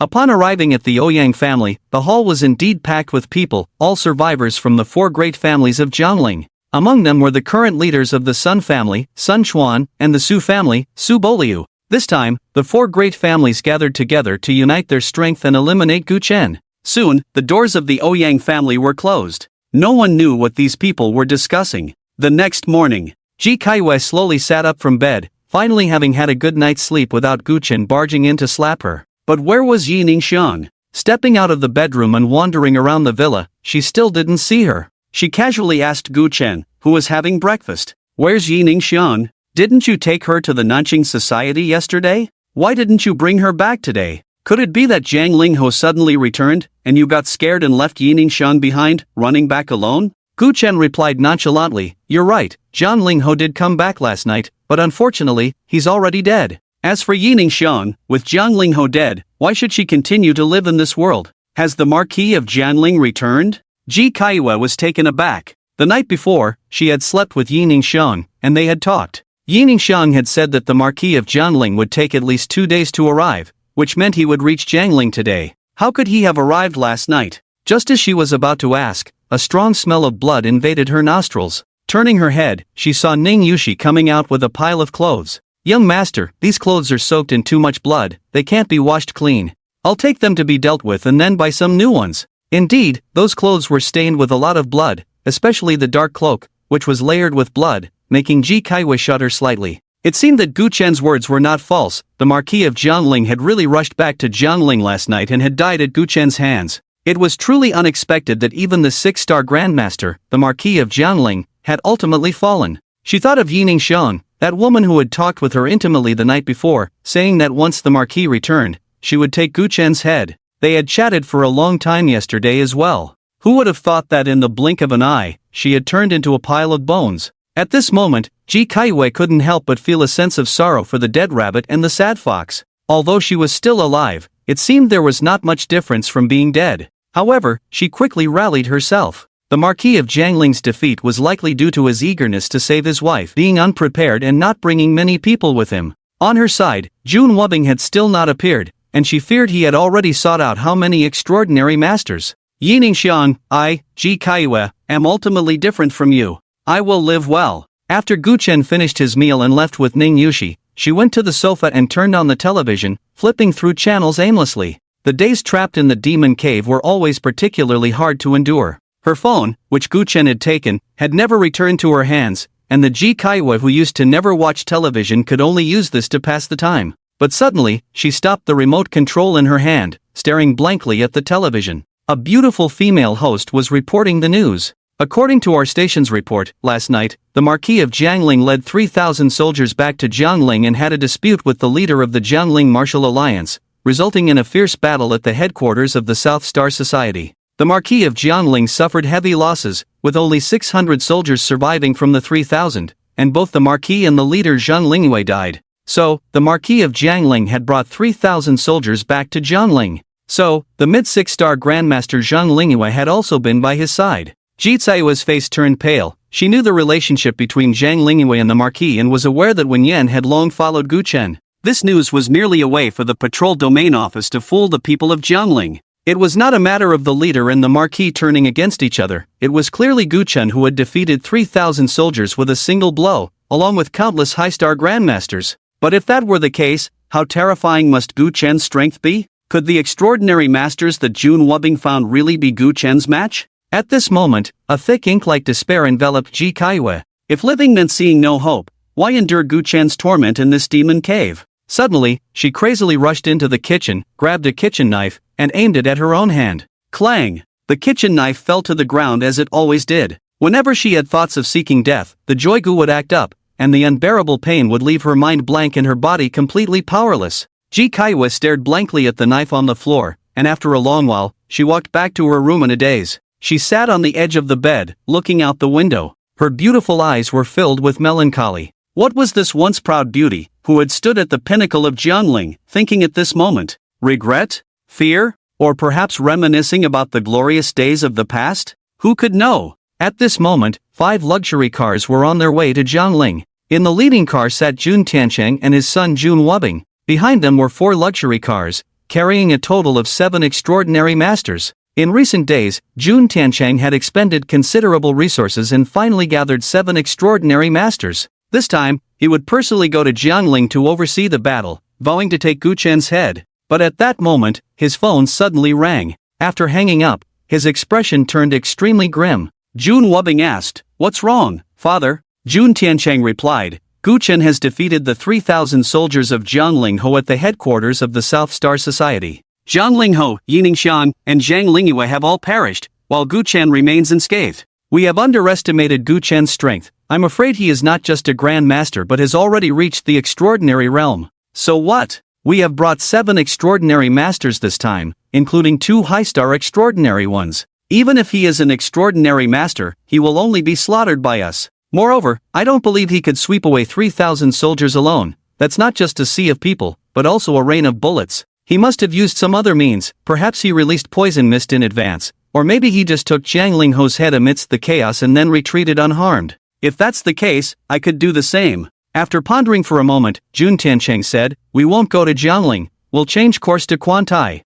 Upon arriving at the Ouyang family, the hall was indeed packed with people, all survivors from the 4 great families of Jiangling. Among them were the current leaders of the Sun family, Sun Chuan, and the Su family, Su Boliu. This time, the 4 great families gathered together to unite their strength and eliminate Gu Chen. Soon, the doors of the Ouyang family were closed. No one knew what these people were discussing. The next morning, Ji Kaiwei slowly sat up from bed, finally having had a good night's sleep without Gu Chen barging in to slap her. But where was Yi Ningxiang? Stepping out of the bedroom and wandering around the villa, she still didn't see her. She casually asked Gu Chen, who was having breakfast, "Where's Yi Ningxiang? Didn't you take her to the Nanqing Society yesterday? Why didn't you bring her back today? Could it be that Jiang Lingho suddenly returned, and you got scared and left Yi Ningxiang behind, running back alone?" Gu Chen replied nonchalantly, "You're right, Jiang Lingho did come back last night, but unfortunately, he's already dead. As for Yining Xiang, with Jiang Lingho dead, why should she continue to live in this world? Has the Marquis of Jianling returned? Ji Kaiwa was taken aback. The night before, she had slept with Yining Xiang, and they had talked. Yining Xiang had said that the Marquis of Jianling would take at least 2 days to arrive, which meant he would reach Jiangling today. How could he have arrived last night? Just as she was about to ask, a strong smell of blood invaded her nostrils. Turning her head, she saw Ning Yushi coming out with a pile of clothes. "Young master, these clothes are soaked in too much blood, they can't be washed clean. I'll take them to be dealt with and then buy some new ones." Indeed, those clothes were stained with a lot of blood, especially the dark cloak, which was layered with blood, making Ji Kaiwei shudder slightly. It seemed that Gu Chen's words were not false. The Marquis of Jiangling had really rushed back to Jiangling last night and had died at Gu Chen's hands. It was truly unexpected that even the 6-star Grandmaster, the Marquis of Jiangling, had ultimately fallen. She thought of Yining Xiang, that woman who had talked with her intimately the night before, saying that once the Marquis returned, she would take Gu Chen's head. They had chatted for a long time yesterday as well. Who would have thought that in the blink of an eye, she had turned into a pile of bones? At this moment, Ji Kaiwei couldn't help but feel a sense of sorrow for the dead rabbit and the sad fox. Although she was still alive, it seemed there was not much difference from being dead. However, she quickly rallied herself. The Marquis of Jiangling's defeat was likely due to his eagerness to save his wife, being unprepared and not bringing many people with him. On her side, Jun Wubbing had still not appeared, and she feared he had already sought out how many extraordinary masters. Yining Xiang, I, Ji Kaiwei, am ultimately different from you. I will live well. After Gu Chen finished his meal and left with Ning Yushi, she went to the sofa and turned on the television, flipping through channels aimlessly. The days trapped in the demon cave were always particularly hard to endure. Her phone, which Gu Chen had taken, had never returned to her hands, and the Ji Kaiwei who used to never watch television could only use this to pass the time. But suddenly, she stopped the remote control in her hand, staring blankly at the television. A beautiful female host was reporting the news. According to our station's report, last night, the Marquis of Jiangling led 3,000 soldiers back to Jiangling and had a dispute with the leader of the Jiangling Martial Alliance, resulting in a fierce battle at the headquarters of the South Star Society. The Marquis of Jiangling suffered heavy losses, with only 600 soldiers surviving from the 3,000, and both the Marquis and the leader Zhang Lingyue died. So, the Marquis of Jiangling had brought 3,000 soldiers back to Jiangling. So, the mid-6-star Grandmaster Zhang Lingyue had also been by his side. Ji Caiwa's face turned pale. She knew the relationship between Zhang Lingyue and the Marquis and was aware that Wen Yan had long followed Gu Chen. This news was merely a way for the patrol domain office to fool the people of Jiangling. It was not a matter of the leader and the Marquis turning against each other. It was clearly Gu Chen who had defeated 3,000 soldiers with a single blow, along with countless high-star grandmasters. But if that were the case, how terrifying must Gu Chen's strength be? Could the extraordinary masters that Jun Wubbing found really be Gu Chen's match? At this moment, a thick ink-like despair enveloped Ji Kaiwei. If living meant seeing no hope, why endure Gu Chen's torment in this demon cave? Suddenly, she crazily rushed into the kitchen, grabbed a kitchen knife, and aimed it at her own hand. Clang! The kitchen knife fell to the ground as it always did. Whenever she had thoughts of seeking death, the Joigu would act up, and the unbearable pain would leave her mind blank and her body completely powerless. Ji Kaiwei stared blankly at the knife on the floor, and after a long while, she walked back to her room in a daze. She sat on the edge of the bed, looking out the window. Her beautiful eyes were filled with melancholy. What was this once proud beauty, who had stood at the pinnacle of Jiangling, thinking at this moment? Regret? Fear? Or perhaps reminiscing about the glorious days of the past? Who could know? At this moment, 5 luxury cars were on their way to Jiangling. In the leading car sat Jun Tiancheng and his son Jun Wubbing. Behind them were 4 luxury cars, carrying a total of 7 extraordinary masters. In recent days, Jun Tiancheng had expended considerable resources and finally gathered 7 extraordinary masters. This time, he would personally go to Jiangling to oversee the battle, vowing to take Gu Chen's head. But at that moment, his phone suddenly rang. After hanging up, his expression turned extremely grim. Jun Wubbing asked, "What's wrong, father?" Jun Tiancheng replied, "Gu Chen has defeated the 3,000 soldiers of Zhang Lingho at the headquarters of the South Star Society. Zhang Lingho, Yining Xiang, and Zhang Lingyue have all perished, while Gu Chen remains unscathed. We have underestimated Gu Chen's strength. I'm afraid he is not just a grand master but has already reached the extraordinary realm. So what? We have brought 7 extraordinary masters this time, including 2 high-star extraordinary ones. Even if he is an extraordinary master, he will only be slaughtered by us. Moreover, I don't believe he could sweep away 3,000 soldiers alone. That's not just a sea of people, but also a rain of bullets. He must have used some other means, perhaps he released poison mist in advance, or maybe he just took Jiang Lingho's head amidst the chaos and then retreated unharmed. If that's the case, I could do the same. After pondering for a moment, Jun Tiancheng said, "We won't go to Jiangling, we'll change course to Quantai."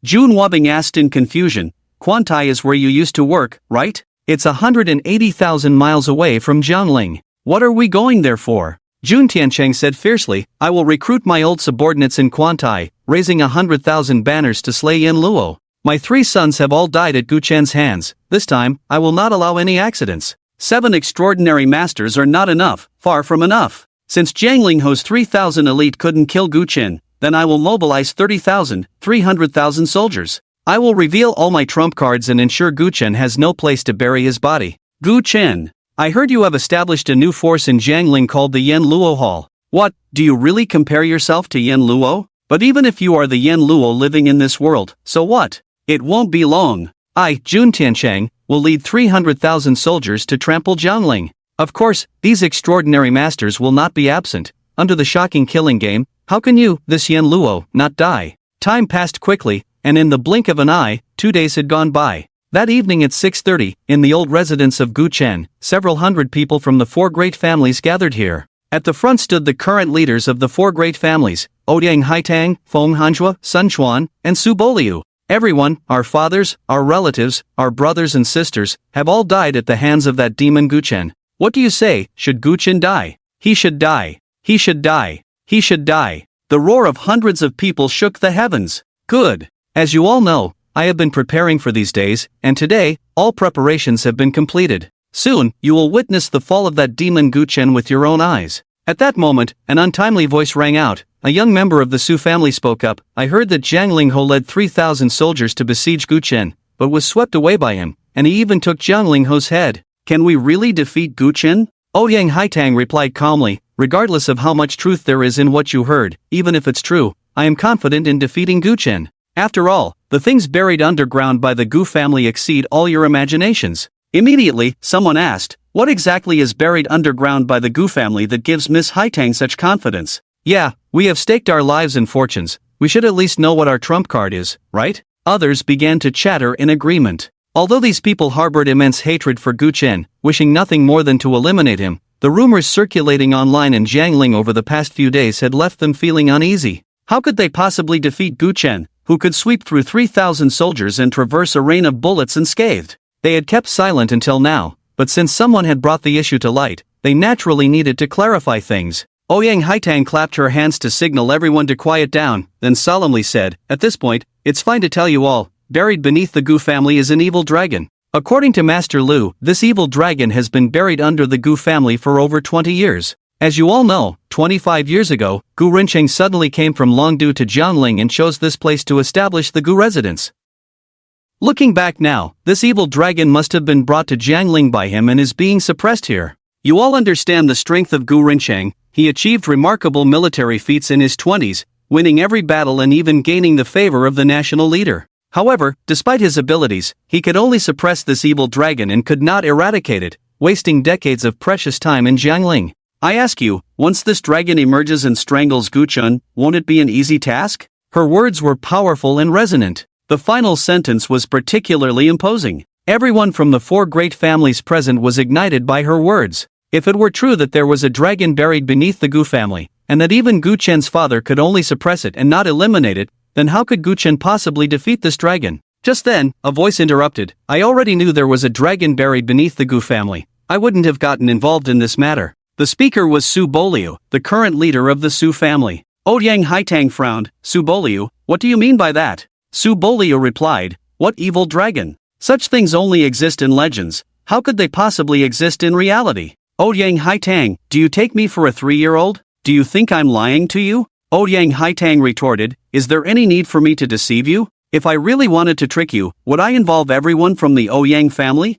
Jun Wabing asked in confusion. "Quantai is where you used to work, right? It's 180,000 miles away from Jiangling. What are we going there for?" Jun Tiancheng said fiercely, "I will recruit my old subordinates in Quantai, raising 100,000 banners to slay Yin Luo. My 3 sons have all died at Gu Chen's hands. This time, I will not allow any accidents. 7 extraordinary masters are not enough, far from enough. Since Jiang Lingho's 3,000 elite couldn't kill Gu Chen, then I will mobilize 30,000, 300,000 soldiers. I will reveal all my trump cards and ensure Gu Chen has no place to bury his body." "Gu Chen, I heard you have established a new force in Jiangling called the Yin Luo Hall. What, do you really compare yourself to Yin Luo? But even if you are the Yin Luo living in this world, so what? It won't be long. I, Jun Tiancheng, will lead 300,000 soldiers to trample Jiangling. Of course, these extraordinary masters will not be absent. Under the shocking killing game, how can you, this Yin Luo, not die?" Time passed quickly, and in the blink of an eye, 2 days had gone by. That evening at 6:30, in the old residence of Gu Chen, several hundred people from the 4 great families gathered here. At the front stood the current leaders of the 4 great families, Ouyang Haitang, Feng Hanjua, Sun Chuan, and Su Boliu. Everyone, our fathers, our relatives, our brothers and sisters, have all died at the hands of that demon Gu Chen. What do you say, should Gu Chen die? He should die. He should die. He should die. The roar of hundreds of people shook the heavens. Good. As you all know, I have been preparing for these days, and today, all preparations have been completed. Soon, you will witness the fall of that demon Gu Chen with your own eyes. At that moment, an untimely voice rang out. A young member of the Su family spoke up. "I heard that Jiang Lingho led 3,000 soldiers to besiege Gu Chen, but was swept away by him, and he even took Jiang Lingho's head. Can we really defeat Gu Chen?" Ouyang Haitang replied calmly, "Regardless of how much truth there is in what you heard, even if it's true, I am confident in defeating Gu Chen. After all, the things buried underground by the Gu family exceed all your imaginations." Immediately, someone asked, "What exactly is buried underground by the Gu family that gives Miss Haitang such confidence?" "Yeah, we have staked our lives and fortunes, we should at least know what our trump card is, right?" Others began to chatter in agreement. Although these people harbored immense hatred for Gu Chen, wishing nothing more than to eliminate him, the rumors circulating online in Jiangling over the past few days had left them feeling uneasy. How could they possibly defeat Gu Chen, who could sweep through 3,000 soldiers and traverse a rain of bullets unscathed? They had kept silent until now, but since someone had brought the issue to light, they naturally needed to clarify things. Ouyang Haitang clapped her hands to signal everyone to quiet down, then solemnly said, "At this point, it's fine to tell you all, buried beneath the Gu family is an evil dragon. According to Master Lu, this evil dragon has been buried under the Gu family for over 20 years. As you all know, 25 years ago, Gu Rincheng suddenly came from Longdu to Jiangling and chose this place to establish the Gu residence. Looking back now, this evil dragon must have been brought to Jiangling by him and is being suppressed here. You all understand the strength of Gu Rincheng. He achieved remarkable military feats in his 20s, winning every battle and even gaining the favor of the national leader. However, despite his abilities, he could only suppress this evil dragon and could not eradicate it, wasting decades of precious time in Jiangling. I ask you, once this dragon emerges and strangles Gu Chen, won't it be an easy task?" Her words were powerful and resonant. The final sentence was particularly imposing. Everyone from the 4 great families present was ignited by her words. If it were true that there was a dragon buried beneath the Gu family, and that even Gu Chen's father could only suppress it and not eliminate it, then how could Gu Chen possibly defeat this dragon? Just then, a voice interrupted. "I already knew there was a dragon buried beneath the Gu family. I wouldn't have gotten involved in this matter." The speaker was Su Boliu, the current leader of the Su family. Ouyang Haitang frowned. "Su Boliu, what do you mean by that?" Su Boliu replied, "What evil dragon? Such things only exist in legends. How could they possibly exist in reality?" Ouyang Haitang, "Do you take me for a 3-year-old? Do you think I'm lying to you?" Ouyang Haitang retorted, "Is there any need for me to deceive you? If I really wanted to trick you, would I involve everyone from the Ouyang family?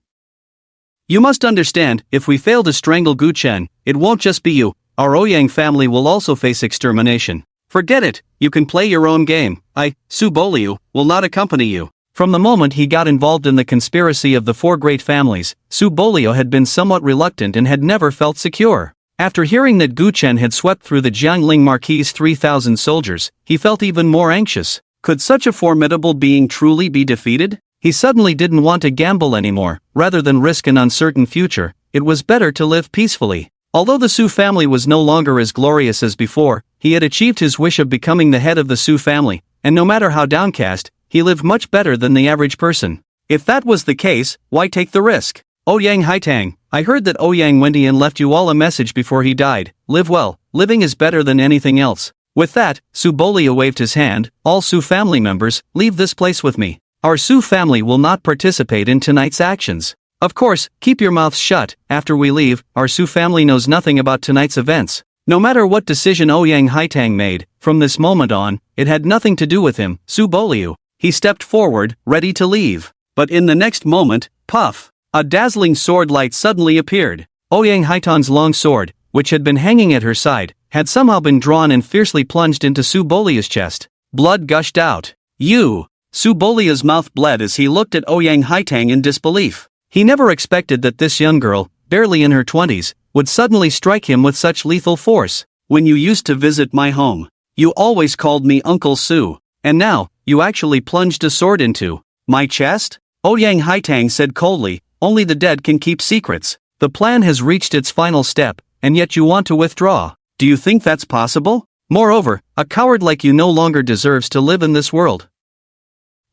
You must understand, if we fail to strangle Gu Chen, it won't just be you, our Ouyang family will also face extermination. Forget it, you can play your own game. I, Su Boliu, will not accompany you." From the moment he got involved in the conspiracy of the 4 great families, Su Boliu had been somewhat reluctant and had never felt secure. After hearing that Gu Chen had swept through the Jiangling Marquis' 3,000 soldiers, he felt even more anxious. Could such a formidable being truly be defeated? He suddenly didn't want to gamble anymore. Rather than risk an uncertain future, it was better to live peacefully. Although the Su family was no longer as glorious as before, he had achieved his wish of becoming the head of the Su family, and no matter how downcast, he lived much better than the average person. If that was the case, why take the risk? Ouyang Haitang, I heard that Ouyang Wentian left you all a message before he died. Live well, living is better than anything else. With that, Su Bolia waved his hand. All Su family members, leave this place with me. Our Su family will not participate in tonight's actions. Of course, keep your mouths shut. After we leave, our Su family knows nothing about tonight's events. No matter what decision Ouyang Haitang made, from this moment on, it had nothing to do with him, Su Boliu. He stepped forward, ready to leave. But in the next moment, puff! A dazzling sword light suddenly appeared. Ouyang Haitang's long sword, which had been hanging at her side, had somehow been drawn and fiercely plunged into Su Bolia's chest. Blood gushed out. You! Su Bolia's mouth bled as he looked at Ouyang Haitang in disbelief. He never expected that this young girl, barely in her 20s, would suddenly strike him with such lethal force. When you used to visit my home, you always called me Uncle Su, and now, you actually plunged a sword into my chest? Ouyang Haitang said coldly, only the dead can keep secrets. The plan has reached its final step, and yet you want to withdraw. Do you think that's possible? Moreover, a coward like you no longer deserves to live in this world.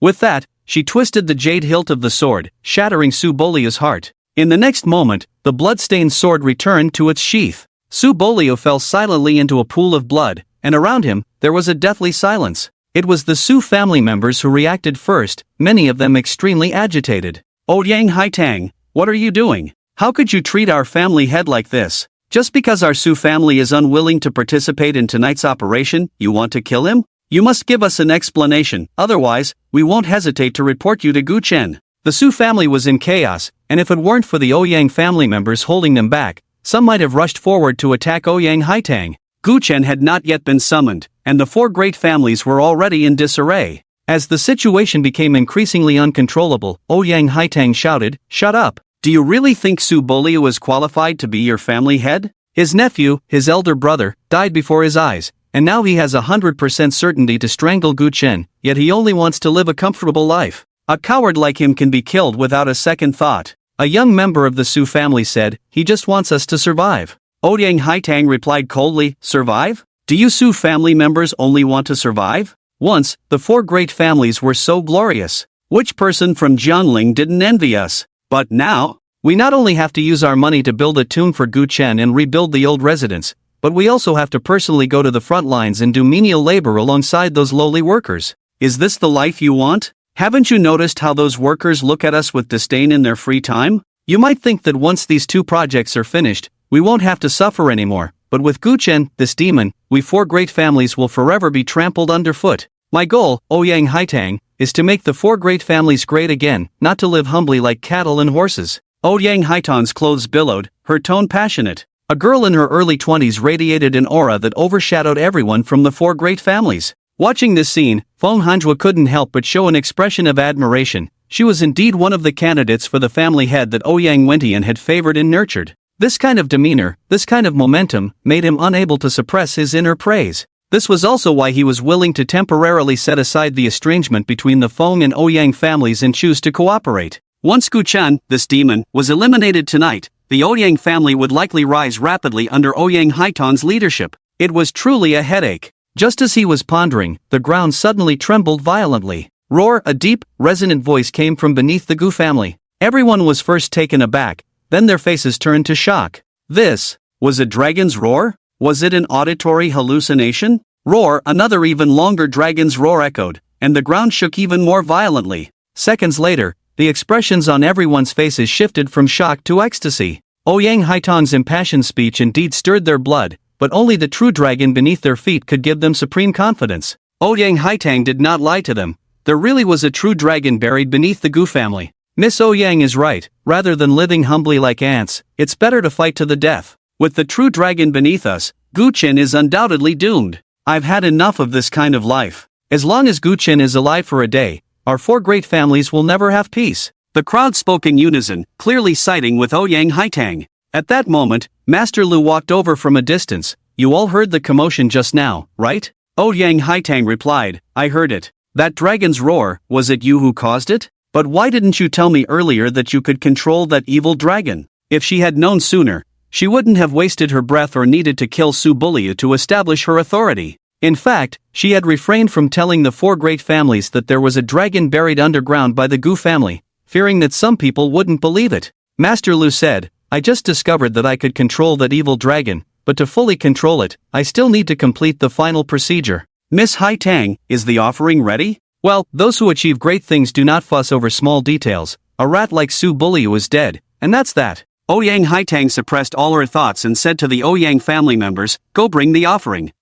With that, she twisted the jade hilt of the sword, shattering Su Bolia's heart. In the next moment, the blood-stained sword returned to its sheath. Su Bolio fell silently into a pool of blood, and around him, there was a deathly silence. It was the Su family members who reacted first, many of them extremely agitated. Ouyang Haitang, what are you doing? How could you treat our family head like this? Just because our Su family is unwilling to participate in tonight's operation, you want to kill him? You must give us an explanation, otherwise, we won't hesitate to report you to Gu Chen. The Su family was in chaos, and if it weren't for the Ouyang family members holding them back, some might have rushed forward to attack Ouyang Haitang. Gu Chen had not yet been summoned, and the four great families were already in disarray. As the situation became increasingly uncontrollable, Ouyang Haitang shouted, "Shut up! Do you really think Su Boliu is qualified to be your family head? His nephew, his elder brother, died before his eyes, and now he has 100% certainty to strangle Gu Chen, yet he only wants to live a comfortable life. A coward like him can be killed without a second thought." A young member of the Su family said, "He just wants us to survive." Ouyang Haitang replied coldly, "Survive? Do you Su family members only want to survive? Once, the four great families were so glorious. Which person from Jiangling didn't envy us? But now, we not only have to use our money to build a tomb for Gu Chen and rebuild the old residence, but we also have to personally go to the front lines and do menial labor alongside those lowly workers. Is this the life you want? Haven't you noticed how those workers look at us with disdain in their free time? You might think that once these two projects are finished, we won't have to suffer anymore, but with Gu Chen, this demon, we four great families will forever be trampled underfoot. My goal, Ouyang Haitang, is to make the four great families great again, not to live humbly like cattle and horses." Ouyang Haitang's clothes billowed, her tone passionate. A girl in her early 20s radiated an aura that overshadowed everyone from the four great families. Watching this scene, Feng Hanjua couldn't help but show an expression of admiration. She was indeed one of the candidates for the family head that Ouyang Wentian had favored and nurtured. This kind of demeanor, this kind of momentum, made him unable to suppress his inner praise. This was also why he was willing to temporarily set aside the estrangement between the Feng and Ouyang families and choose to cooperate. Once Gu Chen, this demon, was eliminated tonight, the Ouyang family would likely rise rapidly under Ouyang Haitang's leadership. It was truly a headache. Just as he was pondering, the ground suddenly trembled violently. Roar! A deep, resonant voice came from beneath the Gu family. Everyone was first taken aback, then their faces turned to shock. This was a dragon's roar? Was it an auditory hallucination? Roar! Another even longer dragon's roar echoed, and the ground shook even more violently. Seconds later, the expressions on everyone's faces shifted from shock to ecstasy. Ouyang Haitang's impassioned speech indeed stirred their blood, but only the true dragon beneath their feet could give them supreme confidence. Ouyang Haitang did not lie to them. There really was a true dragon buried beneath the Gu family. Miss Ouyang is right. Rather than living humbly like ants, it's better to fight to the death. With the true dragon beneath us, Gu Chen is undoubtedly doomed. I've had enough of this kind of life. As long as Gu Chen is alive for a day, our four great families will never have peace. The crowd spoke in unison, clearly siding with Ouyang Haitang. At that moment, Master Lu walked over from a distance. You all heard the commotion just now, right? Ouyang Haitang replied, I heard it. That dragon's roar, was it you who caused it? But why didn't you tell me earlier that you could control that evil dragon? If she had known sooner, she wouldn't have wasted her breath or needed to kill Su Buliu to establish her authority. In fact, she had refrained from telling the four great families that there was a dragon buried underground by the Gu family, fearing that some people wouldn't believe it. Master Lu said, I just discovered that I could control that evil dragon, but to fully control it, I still need to complete the final procedure. Miss Haitang, is the offering ready? Well, those who achieve great things do not fuss over small details. A rat like Su Buliu is dead, and that's that. Ouyang Haitang suppressed all her thoughts and said to the Ouyang family members, go bring the offering.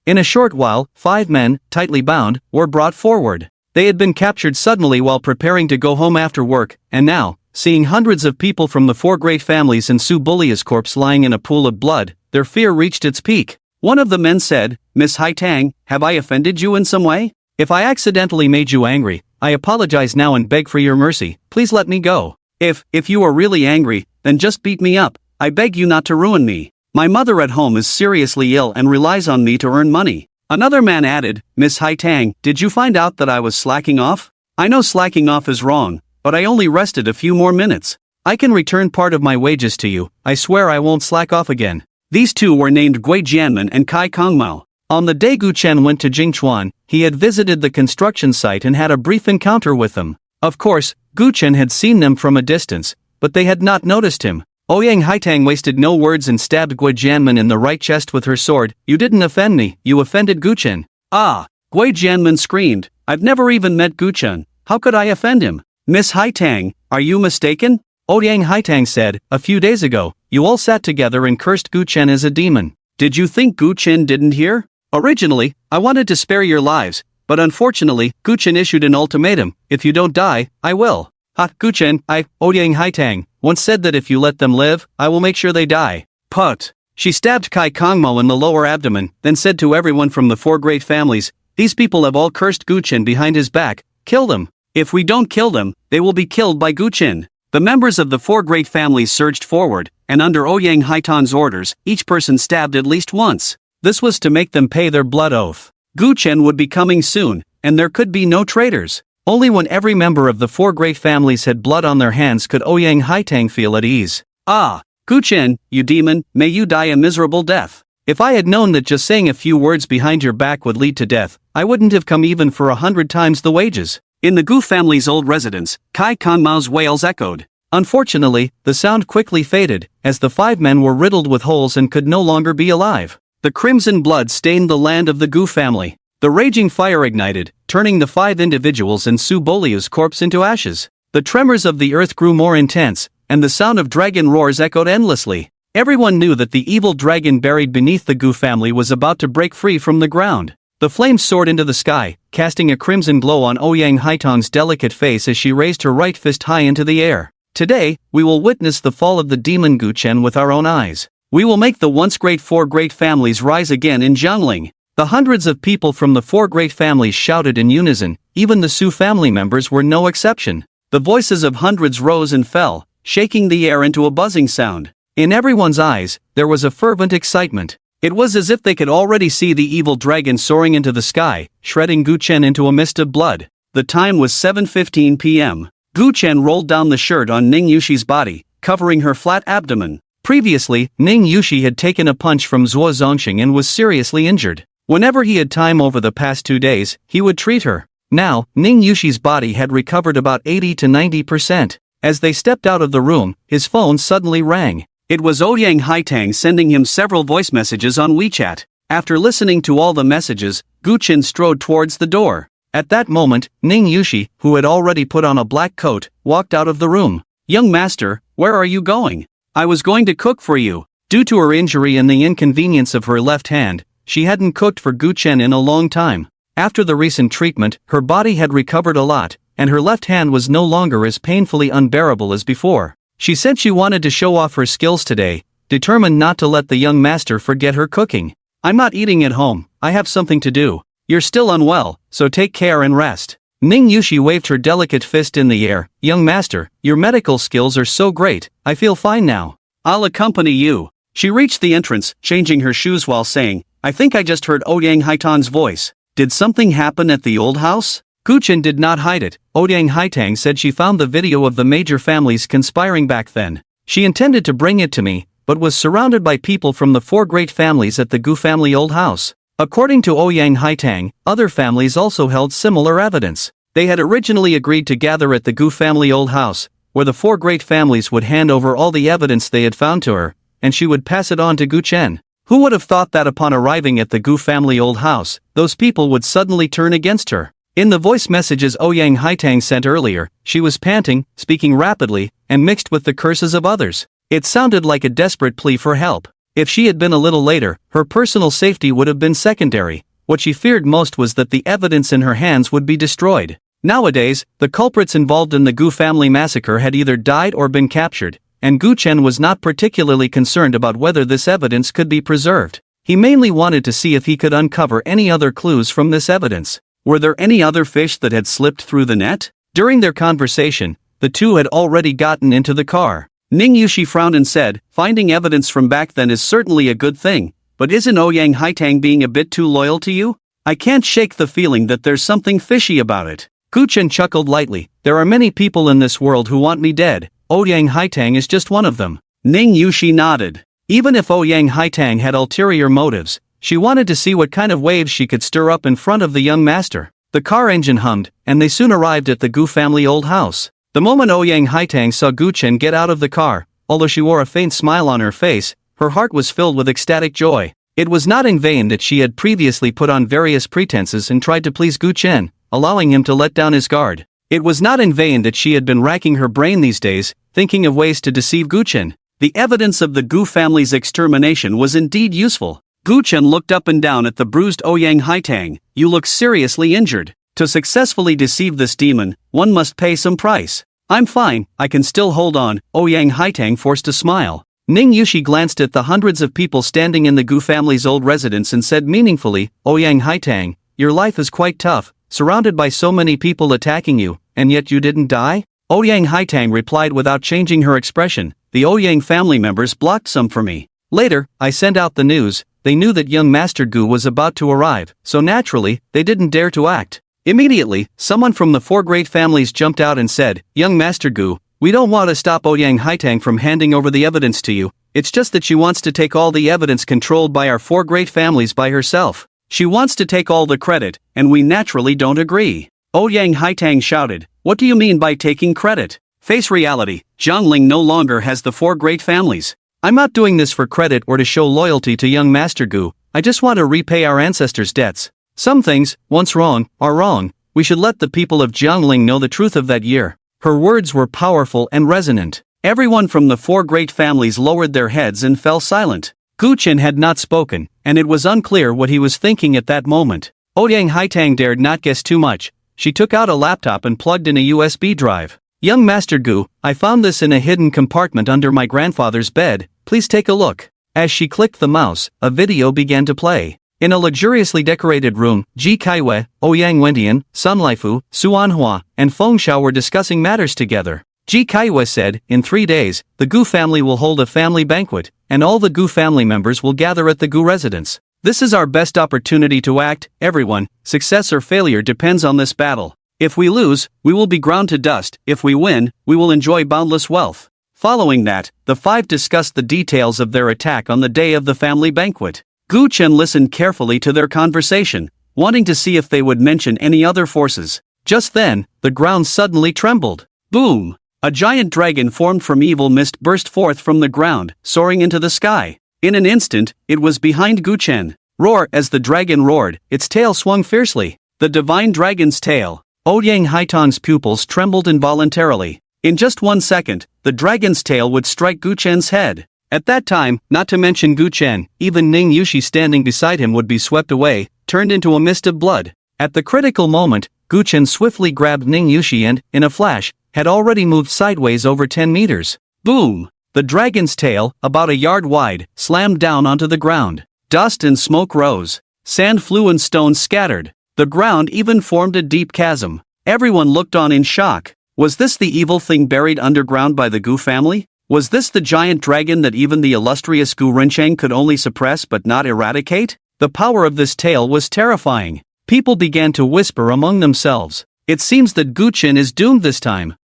In a short while, 5 men, tightly bound, were brought forward. They had been captured suddenly while preparing to go home after work, and now, seeing hundreds of people from the 4 great families and Su Buliu's corpse lying in a pool of blood, their fear reached its peak. One of the men said, Miss Haitang, have I offended you in some way? If I accidentally made you angry, I apologize now and beg for your mercy, please let me go. If you are really angry, then just beat me up, I beg you not to ruin me. My mother at home is seriously ill and relies on me to earn money. Another man added, Miss Haitang, did you find out that I was slacking off? I know slacking off is wrong, but I only rested a few more minutes. I can return part of my wages to you, I swear I won't slack off again. These two were named Gui Jianmen and Kai Kongmao. On the day Gu Chen went to Jingchuan, he had visited the construction site and had a brief encounter with them. Of course, Gu Chen had seen them from a distance, but they had not noticed him. Ouyang Haitang wasted no words and stabbed Gui Jianmen in the right chest with her sword. You didn't offend me, you offended Gu Chen. Ah! Gui Jianmen screamed, I've never even met Gu Chen, how could I offend him? Miss Haitang, are you mistaken? Ouyang Haitang said, a few days ago, you all sat together and cursed Gu Chen as a demon. Did you think Gu Chen didn't hear? Originally, I wanted to spare your lives, but unfortunately, Gu Chen issued an ultimatum, if you don't die, I will. Gu Chen, Ouyang Haitang, once said that if you let them live, I will make sure they die. Put. She stabbed Kai Kongmao in the lower abdomen, then said to everyone from the 4 great families, these people have all cursed Gu Chen behind his back, kill them. If we don't kill them, they will be killed by Gu Chen. The members of the 4 great families surged forward, and under Ouyang Haitang's orders, each person stabbed at least once. This was to make them pay their blood oath. Gu Chen would be coming soon, and there could be no traitors. Only when every member of the 4 great families had blood on their hands could Ouyang Haitang feel at ease. Ah! Gu Chen, you demon, may you die a miserable death. If I had known that just saying a few words behind your back would lead to death, I wouldn't have come even for 100 times the wages. In the Gu family's old residence, Kai Kongmao's wails echoed. Unfortunately, the sound quickly faded, as the 5 men were riddled with holes and could no longer be alive. The crimson blood stained the land of the Gu family. The raging fire ignited, turning the 5 individuals and Su Buliu's corpse into ashes. The tremors of the earth grew more intense, and the sound of dragon roars echoed endlessly. Everyone knew that the evil dragon buried beneath the Gu family was about to break free from the ground. The flames soared into the sky, casting a crimson glow on Ouyang Haitang's delicate face as she raised her right fist high into the air. Today, we will witness the fall of the demon Gu Chen with our own eyes. We will make the once great 4 great families rise again in Jiangling. The hundreds of people from the 4 great families shouted in unison, even the Su family members were no exception. The voices of hundreds rose and fell, shaking the air into a buzzing sound. In everyone's eyes, there was a fervent excitement. It was as if they could already see the evil dragon soaring into the sky, shredding Gu Chen into a mist of blood. The time was 7:15 p.m. Gu Chen rolled down the shirt on Ning Yushi's body, covering her flat abdomen. Previously, Ning Yushi had taken a punch from Zuo Zongxing and was seriously injured. Whenever he had time over the past 2 days, he would treat her. Now, Ning Yushi's body had recovered about 80 to 90%. As they stepped out of the room, his phone suddenly rang. It was Ouyang Haitang sending him several voice messages on WeChat. After listening to all the messages, Gu Chen strode towards the door. At that moment, Ning Yushi, who had already put on a black coat, walked out of the room. Young master, where are you going? I was going to cook for you. Due to her injury and the inconvenience of her left hand, she hadn't cooked for Gu Chen in a long time. After the recent treatment, her body had recovered a lot, and her left hand was no longer as painfully unbearable as before. She said she wanted to show off her skills today, determined not to let the young master forget her cooking. I'm not eating at home, I have something to do. You're still unwell, so take care and rest. Ning Yushi waved her delicate fist in the air. Young master, your medical skills are so great, I feel fine now. I'll accompany you. She reached the entrance, changing her shoes while saying, I think I just heard Ouyang Haitang's voice. Did something happen at the old house? Guchen did not hide it. Ouyang Haitang said she found the video of the major families conspiring back then. She intended to bring it to me, but was surrounded by people from the 4 great families at the Gu family old house. According to Ouyang Haitang, other families also held similar evidence. They had originally agreed to gather at the Gu family old house, where the 4 great families would hand over all the evidence they had found to her, and she would pass it on to Guchen. Who would have thought that upon arriving at the Gu family old house, those people would suddenly turn against her? In the voice messages Ouyang Haitang sent earlier, she was panting, speaking rapidly, and mixed with the curses of others. It sounded like a desperate plea for help. If she had been a little later, her personal safety would have been secondary. What she feared most was that the evidence in her hands would be destroyed. Nowadays, the culprits involved in the Gu family massacre had either died or been captured, and Guchen was not particularly concerned about whether this evidence could be preserved. He mainly wanted to see if he could uncover any other clues from this evidence. Were there any other fish that had slipped through the net? During their conversation, the two had already gotten into the car. Ning Yushi frowned and said, finding evidence from back then is certainly a good thing, but isn't Ouyang Haitang being a bit too loyal to you? I can't shake the feeling that there's something fishy about it. Guchen chuckled lightly, there are many people in this world who want me dead. Ouyang Haitang is just one of them. Ning Yushi nodded. Even if Ouyang Haitang had ulterior motives, she wanted to see what kind of waves she could stir up in front of the young master. The car engine hummed, and they soon arrived at the Gu family old house. The moment Ouyang Haitang saw Guchen get out of the car, although she wore a faint smile on her face, her heart was filled with ecstatic joy. It was not in vain that she had previously put on various pretenses and tried to please Guchen, allowing him to let down his guard. It was not in vain that she had been racking her brain these days, thinking of ways to deceive Guchen. The evidence of the Gu family's extermination was indeed useful. Guchen looked up and down at the bruised Ouyang Haitang. You look seriously injured. To successfully deceive this demon, one must pay some price. I'm fine, I can still hold on. Ouyang Haitang forced a smile. Ning Yushi glanced at the hundreds of people standing in the Gu family's old residence and said meaningfully, Ouyang Haitang, your life is quite tough, surrounded by so many people attacking you, and yet you didn't die? Ouyang Haitang replied without changing her expression, the Ouyang family members blocked some for me. Later, I sent out the news. They knew that young Master Gu was about to arrive, so naturally, they didn't dare to act. Immediately, someone from the 4 great families jumped out and said, Young Master Gu, we don't want to stop Ouyang Haitang from handing over the evidence to you, it's just that she wants to take all the evidence controlled by our 4 great families by herself. She wants to take all the credit, and we naturally don't agree. Ouyang Haitang shouted, what do you mean by taking credit? Face reality, Jiangling no longer has the 4 great families. I'm not doing this for credit or to show loyalty to young Master Gu, I just want to repay our ancestors' debts. Some things, once wrong, are wrong, we should let the people of Jiangling know the truth of that year. Her words were powerful and resonant. Everyone from the 4 great families lowered their heads and fell silent. Guchen had not spoken, and it was unclear what he was thinking at that moment. Ouyang Haitang dared not guess too much. She took out a laptop and plugged in a USB drive. Young Master Gu, I found this in a hidden compartment under my grandfather's bed, please take a look. As she clicked the mouse, a video began to play. In a luxuriously decorated room, Ji Kaiwei, Ouyang Wendian, Sun Laifu, Su Anhua, and Feng Xiao were discussing matters together. Ji Kaiwei said, in 3 days, the Gu family will hold a family banquet, and all the Gu family members will gather at the Gu residence. This is our best opportunity to act, everyone, success or failure depends on this battle. If we lose, we will be ground to dust, if we win, we will enjoy boundless wealth. Following that, the 5 discussed the details of their attack on the day of the family banquet. Guchen listened carefully to their conversation, wanting to see if they would mention any other forces. Just then, the ground suddenly trembled. Boom! A giant dragon formed from evil mist burst forth from the ground, soaring into the sky. In an instant, it was behind Guchen. Roar! As the dragon roared, its tail swung fiercely. The divine dragon's tail. Ouyang Haitang's pupils trembled involuntarily. In just 1 second, the dragon's tail would strike Guchen's head. At that time, not to mention Guchen, even Ning Yushi standing beside him would be swept away, turned into a mist of blood. At the critical moment, Guchen swiftly grabbed Ning Yushi and, in a flash, had already moved sideways over 10 meters. Boom! The dragon's tail, about a yard wide, slammed down onto the ground. Dust and smoke rose. Sand flew and stones scattered. The ground even formed a deep chasm. Everyone looked on in shock. Was this the evil thing buried underground by the Gu family? Was this the giant dragon that even the illustrious Gu Rencheng could only suppress but not eradicate? The power of this tale was terrifying. People began to whisper among themselves. It seems that Gu Chen is doomed this time.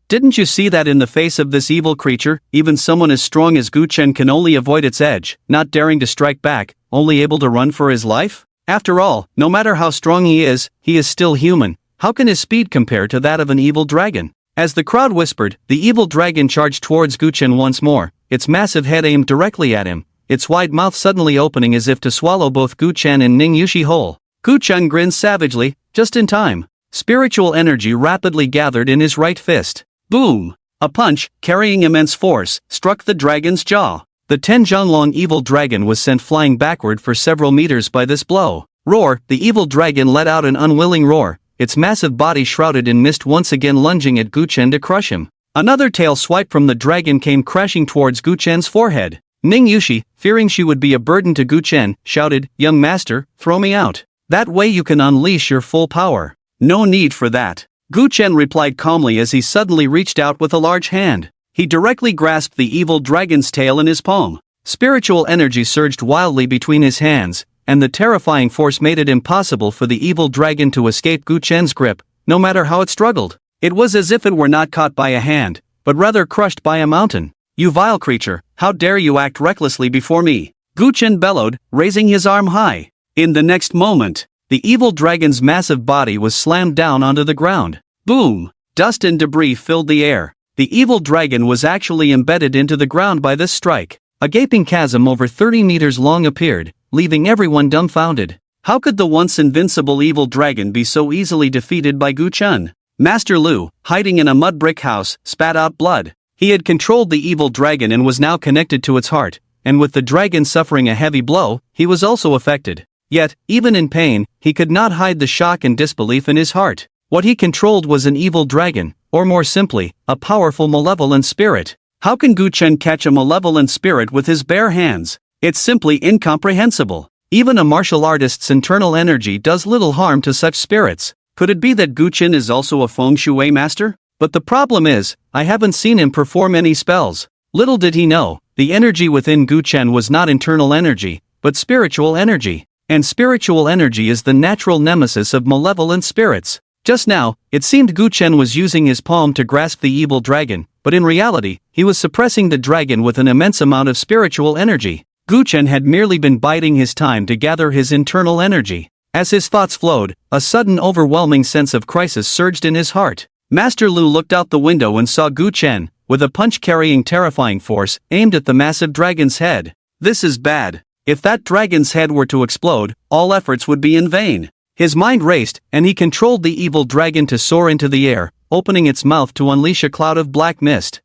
Didn't you see that in the face of this evil creature? Even someone as strong as Gu Chen can only avoid its edge, not daring to strike back, only able to run for his life? After all, no matter how strong he is still human. How can his speed compare to that of an evil dragon? As the crowd whispered, the evil dragon charged towards Gu Chen once more, its massive head aimed directly at him, its wide mouth suddenly opening as if to swallow both Gu Chen and Ning Yushi whole. Gu Chen grinned savagely, just in time. Spiritual energy rapidly gathered in his right fist. Boom! A punch, carrying immense force, struck the dragon's jaw. The Tenjianglong evil dragon was sent flying backward for several meters by this blow. Roar! The evil dragon let out an unwilling roar, its massive body shrouded in mist once again lunging at Gu Chen to crush him. Another tail swipe from the dragon came crashing towards Gu Chen's forehead. Ning Yushi, fearing she would be a burden to Gu Chen, shouted, "Young master, throw me out. That way you can unleash your full power." "No need for that," Gu Chen replied calmly as he suddenly reached out with a large hand. He directly grasped the evil dragon's tail in his palm. Spiritual energy surged wildly between his hands, and the terrifying force made it impossible for the evil dragon to escape Gu Chen's grip, no matter how it struggled. It was as if it were not caught by a hand, but rather crushed by a mountain. "You vile creature, how dare you act recklessly before me?" Gu Chen bellowed, raising his arm high. In the next moment, the evil dragon's massive body was slammed down onto the ground. Boom! Dust and debris filled the air. The evil dragon was actually embedded into the ground by this strike. A gaping chasm over 30 meters long appeared, leaving everyone dumbfounded. How could the once invincible evil dragon be so easily defeated by Gu Chen? Master Lu, hiding in a mud brick house, spat out blood. He had controlled the evil dragon and was now connected to its heart, and with the dragon suffering a heavy blow, he was also affected. Yet, even in pain, he could not hide the shock and disbelief in his heart. What he controlled was an evil dragon, or more simply, a powerful malevolent spirit. How can Gu Chen catch a malevolent spirit with his bare hands? It's simply incomprehensible. Even a martial artist's internal energy does little harm to such spirits. Could it be that Gu Chen is also a feng shui master? But the problem is, I haven't seen him perform any spells. Little did he know, the energy within Gu Chen was not internal energy, but spiritual energy. And spiritual energy is the natural nemesis of malevolent spirits. Just now, it seemed Gu Chen was using his palm to grasp the evil dragon, but in reality, he was suppressing the dragon with an immense amount of spiritual energy. Gu Chen had merely been biding his time to gather his internal energy. As his thoughts flowed, a sudden overwhelming sense of crisis surged in his heart. Master Lu looked out the window and saw Gu Chen, with a punch carrying terrifying force, aimed at the massive dragon's head. This is bad. If that dragon's head were to explode, all efforts would be in vain. His mind raced, and he controlled the evil dragon to soar into the air, opening its mouth to unleash a cloud of black mist.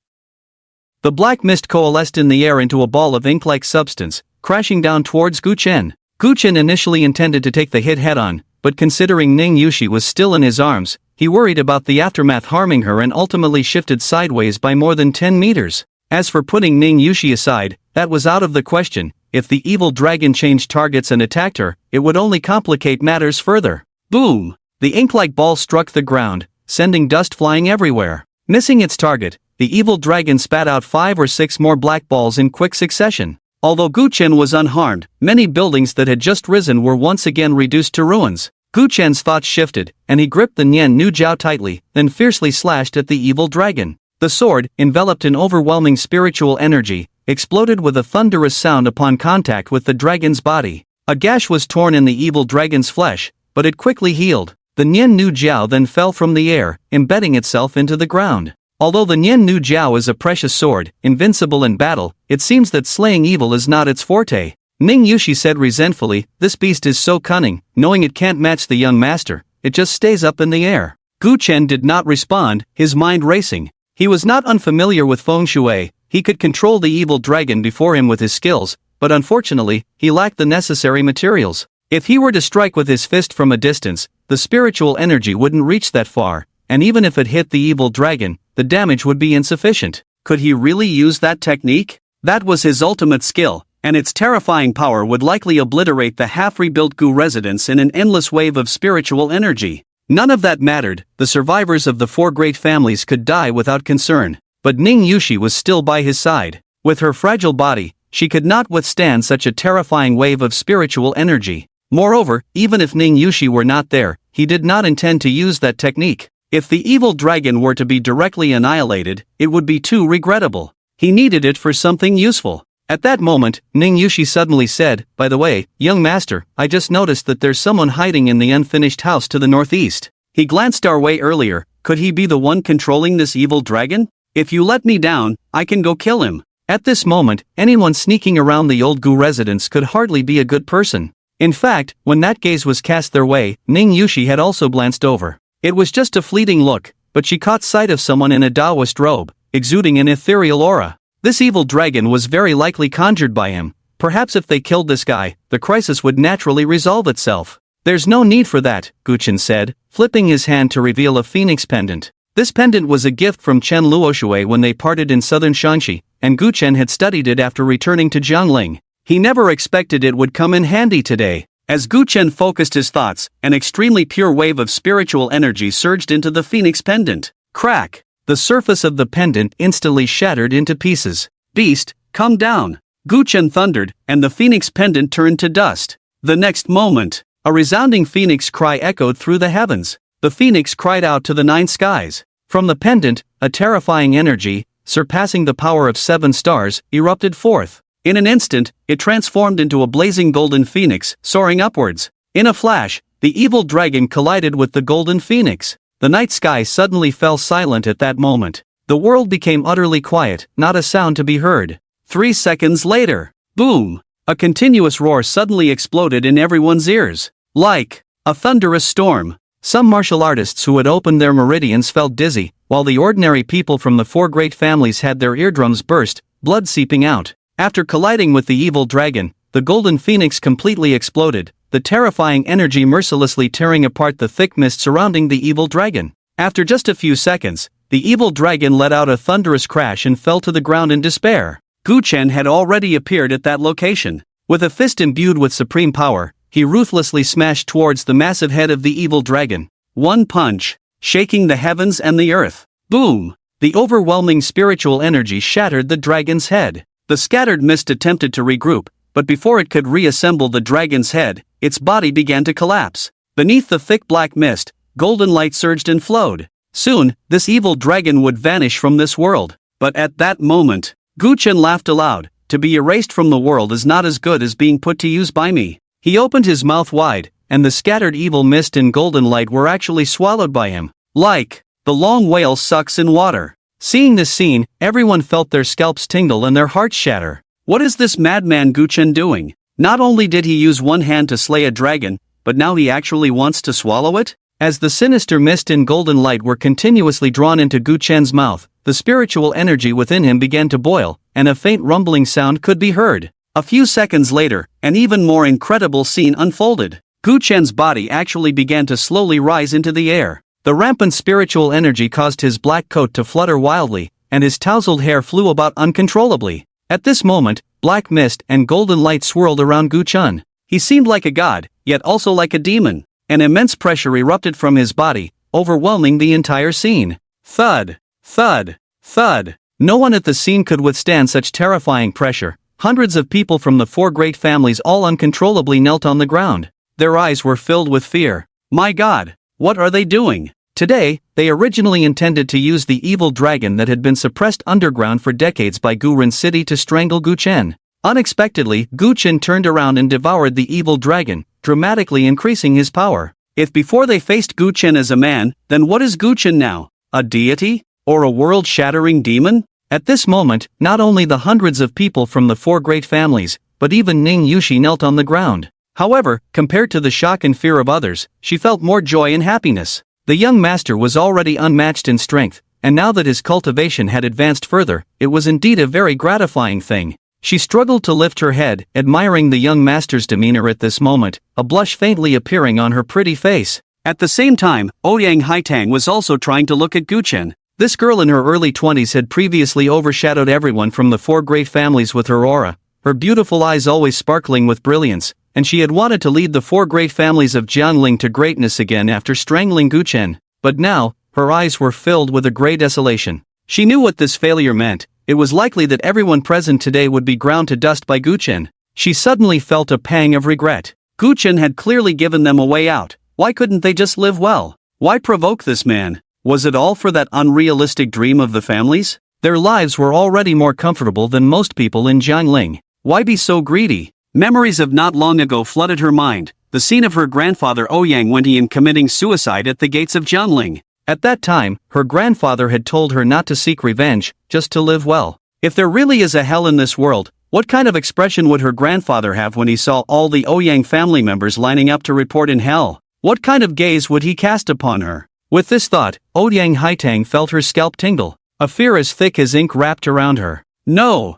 The black mist coalesced in the air into a ball of ink-like substance, crashing down towards Gu Chen. Gu Chen initially intended to take the hit head-on, but considering Ning Yushi was still in his arms, he worried about the aftermath harming her and ultimately shifted sideways by more than 10 meters. As for putting Ning Yushi aside, that was out of the question. If the evil dragon changed targets and attacked her, it would only complicate matters further. Boom! The ink-like ball struck the ground, sending dust flying everywhere. Missing its target, the evil dragon spat out 5 or 6 more black balls in quick succession. Although Gu Chen was unharmed, many buildings that had just risen were once again reduced to ruins. Gu Chen's thoughts shifted, and he gripped the Nian Nu Jiao tightly, then fiercely slashed at the evil dragon. The sword, enveloped in overwhelming spiritual energy, exploded with a thunderous sound upon contact with the dragon's body. A gash was torn in the evil dragon's flesh, but it quickly healed. The Nian Nu Jiao then fell from the air, embedding itself into the ground. Although the Nian Nu Jiao is a precious sword, invincible in battle, it seems that slaying evil is not its forte. Ning Yushi said resentfully, "This beast is so cunning, knowing it can't match the young master, it just stays up in the air." Gu Chen did not respond, his mind racing. He was not unfamiliar with feng shui. He could control the evil dragon before him with his skills, but unfortunately, he lacked the necessary materials. If he were to strike with his fist from a distance, the spiritual energy wouldn't reach that far, and even if it hit the evil dragon, the damage would be insufficient. Could he really use that technique? That was his ultimate skill, and its terrifying power would likely obliterate the half-rebuilt Gu residence in an endless wave of spiritual energy. None of that mattered, the survivors of the 4 great families could die without concern. but Ning Yushi was still by his side. With her fragile body, she could not withstand such a terrifying wave of spiritual energy. Moreover, even if Ning Yushi were not there, he did not intend to use that technique. If the evil dragon were to be directly annihilated, it would be too regrettable. He needed it for something useful. At that moment, Ning Yushi suddenly said, "By the way, young master, I just noticed that there's someone hiding in the unfinished house to the northeast. He glanced our way earlier. Could he be the one controlling this evil dragon? If you let me down, I can go kill him." At this moment, anyone sneaking around the old Gu residence could hardly be a good person. In fact, when that gaze was cast their way, Ning Yushi had also glanced over. It was just a fleeting look, but she caught sight of someone in a Taoist robe, exuding an ethereal aura. This evil dragon was very likely conjured by him. Perhaps if they killed this guy, the crisis would naturally resolve itself. "There's no need for that," Guchen said, flipping his hand to reveal a phoenix pendant. This pendant was a gift from Chen Luoshui when they parted in southern Shanxi, and Guchen had studied it after returning to Jiangling. He never expected it would come in handy today. As Guchen focused his thoughts, an extremely pure wave of spiritual energy surged into the phoenix pendant. Crack! The surface of the pendant instantly shattered into pieces. "Beast, come down!" Guchen thundered, and the phoenix pendant turned to dust. The next moment, a resounding phoenix cry echoed through the heavens. The phoenix cried out to the 9 skies. From the pendant, a terrifying energy, surpassing the power of 7 stars, erupted forth. In an instant, it transformed into a blazing golden phoenix, soaring upwards. In a flash, the evil dragon collided with the golden phoenix. The night sky suddenly fell silent at that moment. The world became utterly quiet, not a sound to be heard. 3 seconds later, boom! A continuous roar suddenly exploded in everyone's ears. Like a thunderous storm. Some martial artists who had opened their meridians felt dizzy, while the ordinary people from the 4 great families had their eardrums burst, blood seeping out. After colliding with the evil dragon, the golden phoenix completely exploded, the terrifying energy mercilessly tearing apart the thick mist surrounding the evil dragon. After just a few seconds, the evil dragon let out a thunderous crash and fell to the ground in despair. Guchen had already appeared at that location. With a fist imbued with supreme power, he ruthlessly smashed towards the massive head of the evil dragon. One punch, shaking the heavens and the earth. Boom! The overwhelming spiritual energy shattered the dragon's head. The scattered mist attempted to regroup, but before it could reassemble the dragon's head, its body began to collapse. Beneath the thick black mist, golden light surged and flowed. Soon, this evil dragon would vanish from this world. But at that moment, Guchen laughed aloud. "To be erased from the world is not as good as being put to use by me." He opened his mouth wide, and the scattered evil mist and golden light were actually swallowed by him. Like the long whale sucks in water. Seeing this scene, everyone felt their scalps tingle and their hearts shatter. What is this madman Guchen doing? Not only did he use one hand to slay a dragon, but now he actually wants to swallow it? As the sinister mist and golden light were continuously drawn into Guchen's mouth, the spiritual energy within him began to boil, and a faint rumbling sound could be heard. A few seconds later, an even more incredible scene unfolded. Guchen's body actually began to slowly rise into the air. The rampant spiritual energy caused his black coat to flutter wildly, and his tousled hair flew about uncontrollably. At this moment, black mist and golden light swirled around Guchen. He seemed like a god, yet also like a demon. An immense pressure erupted from his body, overwhelming the entire scene. Thud, thud, thud. No one at the scene could withstand such terrifying pressure. Hundreds of people from the 4 great families all uncontrollably knelt on the ground. Their eyes were filled with fear. My God, what are they doing? Today, they originally intended to use the evil dragon that had been suppressed underground for decades by Guren City to strangle Guchen. Unexpectedly, Guchen turned around and devoured the evil dragon, dramatically increasing his power. If before they faced Guchen as a man, then what is Guchen now? A deity? Or a world-shattering demon? At this moment, not only the hundreds of people from the 4 great families, but even Ning Yushi knelt on the ground. However, compared to the shock and fear of others, she felt more joy and happiness. The young master was already unmatched in strength, and now that his cultivation had advanced further, it was indeed a very gratifying thing. She struggled to lift her head, admiring the young master's demeanor at this moment, a blush faintly appearing on her pretty face. At the same time, Ouyang Haitang was also trying to look at Guchen. This girl in her early 20s had previously overshadowed everyone from the 4 great families with her aura, her beautiful eyes always sparkling with brilliance, and she had wanted to lead the 4 great families of Jiangling to greatness again after strangling Guchen. But now, her eyes were filled with a grey desolation. She knew what this failure meant. It was likely that everyone present today would be ground to dust by Guchen. She suddenly felt a pang of regret. Guchen had clearly given them a way out. Why couldn't they just live well? Why provoke this man? Was it all for that unrealistic dream of the families? Their lives were already more comfortable than most people in Jiangling. Why be so greedy? Memories of not long ago flooded her mind. The scene of her grandfather Ouyang Wentian committing suicide at the gates of Jiangling. At that time, her grandfather had told her not to seek revenge, just to live well. If there really is a hell in this world, what kind of expression would her grandfather have when he saw all the Ouyang family members lining up to report in hell? What kind of gaze would he cast upon her? With this thought, Ouyang Haitang felt her scalp tingle. A fear as thick as ink wrapped around her. No!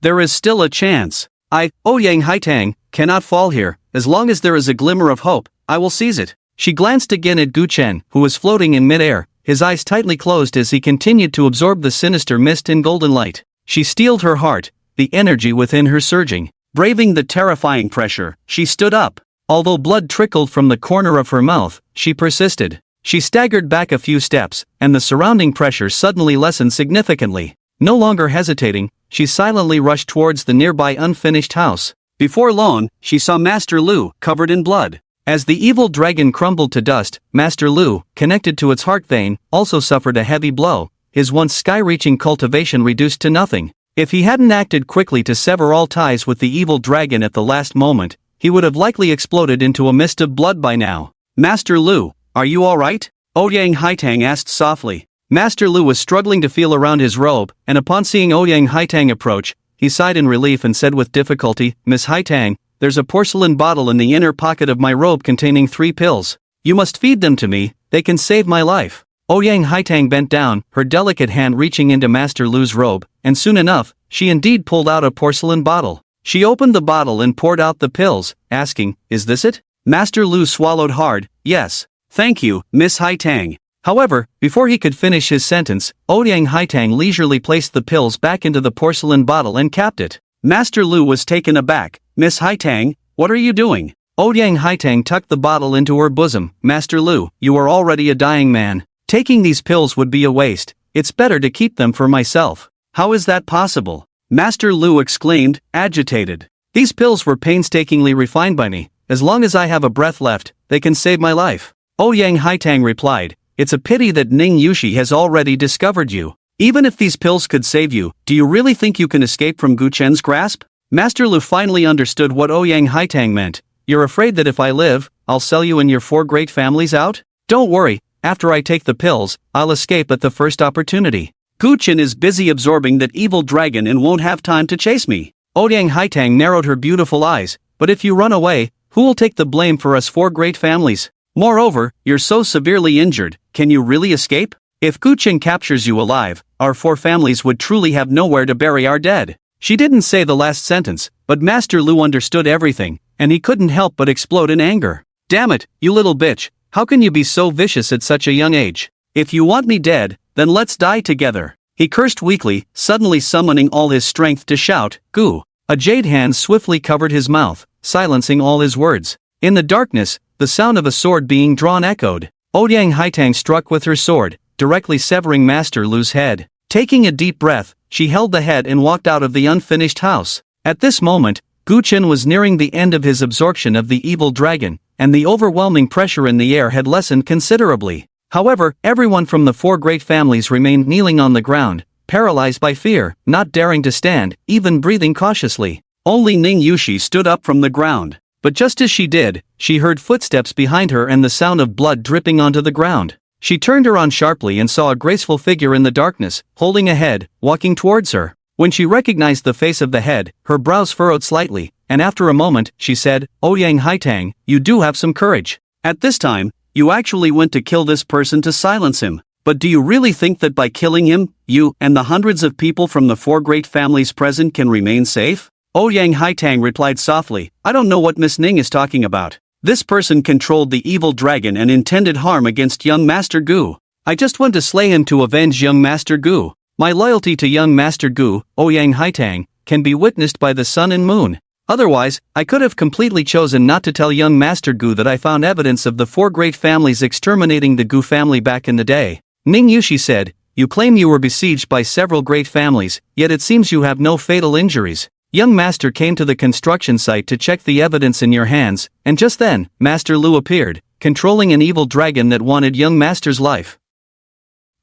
There is still a chance. Ouyang Haitang, cannot fall here. As long as there is a glimmer of hope, I will seize it. She glanced again at Guchen, who was floating in midair, his eyes tightly closed as he continued to absorb the sinister mist and golden light. She steeled her heart, the energy within her surging. Braving the terrifying pressure, she stood up. Although blood trickled from the corner of her mouth, she persisted. She staggered back a few steps, and the surrounding pressure suddenly lessened significantly. No longer hesitating, she silently rushed towards the nearby unfinished house. Before long, she saw Master Lu, covered in blood. As the evil dragon crumbled to dust, Master Lu, connected to its heart vein, also suffered a heavy blow, his once sky-reaching cultivation reduced to nothing. If he hadn't acted quickly to sever all ties with the evil dragon at the last moment, he would have likely exploded into a mist of blood by now. Master Lu, are you alright? Ouyang Haitang asked softly. Master Lu was struggling to feel around his robe, and upon seeing Ouyang Haitang approach, he sighed in relief and said with difficulty, Miss Haitang, there's a porcelain bottle in the inner pocket of my robe containing 3 pills. You must feed them to me, they can save my life. Ouyang Haitang bent down, her delicate hand reaching into Master Lu's robe, and soon enough, she indeed pulled out a porcelain bottle. She opened the bottle and poured out the pills, asking, is this it? Master Lu swallowed hard, yes. Thank you, Miss Haitang. However, before he could finish his sentence, Ouyang Haitang leisurely placed the pills back into the porcelain bottle and capped it. Master Lu was taken aback. Miss Haitang, what are you doing? Ouyang Haitang tucked the bottle into her bosom. Master Lu, you are already a dying man. Taking these pills would be a waste. It's better to keep them for myself. How is that possible? Master Lu exclaimed, agitated. These pills were painstakingly refined by me. As long as I have a breath left, they can save my life. Ouyang Haitang replied, it's a pity that Ning Yushi has already discovered you. Even if these pills could save you, do you really think you can escape from Guchen's grasp? Master Lu finally understood what Ouyang Haitang meant. You're afraid that if I live, I'll sell you and your 4 great families out? Don't worry, after I take the pills, I'll escape at the first opportunity. Guchen is busy absorbing that evil dragon and won't have time to chase me. Ouyang Haitang narrowed her beautiful eyes, but if you run away, who will take the blame for us 4 great families? Moreover, you're so severely injured, can you really escape? If Guchen captures you alive, our 4 families would truly have nowhere to bury our dead. She didn't say the last sentence, but Master Lu understood everything, and he couldn't help but explode in anger. Damn it, you little bitch, how can you be so vicious at such a young age? If you want me dead, then let's die together. He cursed weakly, suddenly summoning all his strength to shout, Gu. A jade hand swiftly covered his mouth, silencing all his words. In the darkness, the sound of a sword being drawn echoed. Ouyang Haitang struck with her sword, directly severing Master Lu's head. Taking a deep breath, she held the head and walked out of the unfinished house. At this moment, Guchen was nearing the end of his absorption of the evil dragon, and the overwhelming pressure in the air had lessened considerably. However, everyone from the 4 great families remained kneeling on the ground, paralyzed by fear, not daring to stand, even breathing cautiously. Only Ning Yushi stood up from the ground. But just as she did, she heard footsteps behind her and the sound of blood dripping onto the ground. She turned around sharply and saw a graceful figure in the darkness, holding a head, walking towards her. When she recognized the face of the head, her brows furrowed slightly, and after a moment, she said, Ouyang Haitang, you do have some courage. At this time, you actually went to kill this person to silence him. But do you really think that by killing him, you and the hundreds of people from the 4 great families present can remain safe? Ouyang Haitang replied softly, I don't know what Miss Ning is talking about. This person controlled the evil dragon and intended harm against young Master Gu. I just want to slay him to avenge young Master Gu. My loyalty to young Master Gu, Ouyang Haitang, can be witnessed by the sun and moon. Otherwise, I could have completely chosen not to tell young Master Gu that I found evidence of the 4 great families exterminating the Gu family back in the day. Ning Yushi said, You claim you were besieged by several great families, yet it seems you have no fatal injuries. Young Master came to the construction site to check the evidence in your hands, and just then, Master Lu appeared, controlling an evil dragon that wanted young Master's life.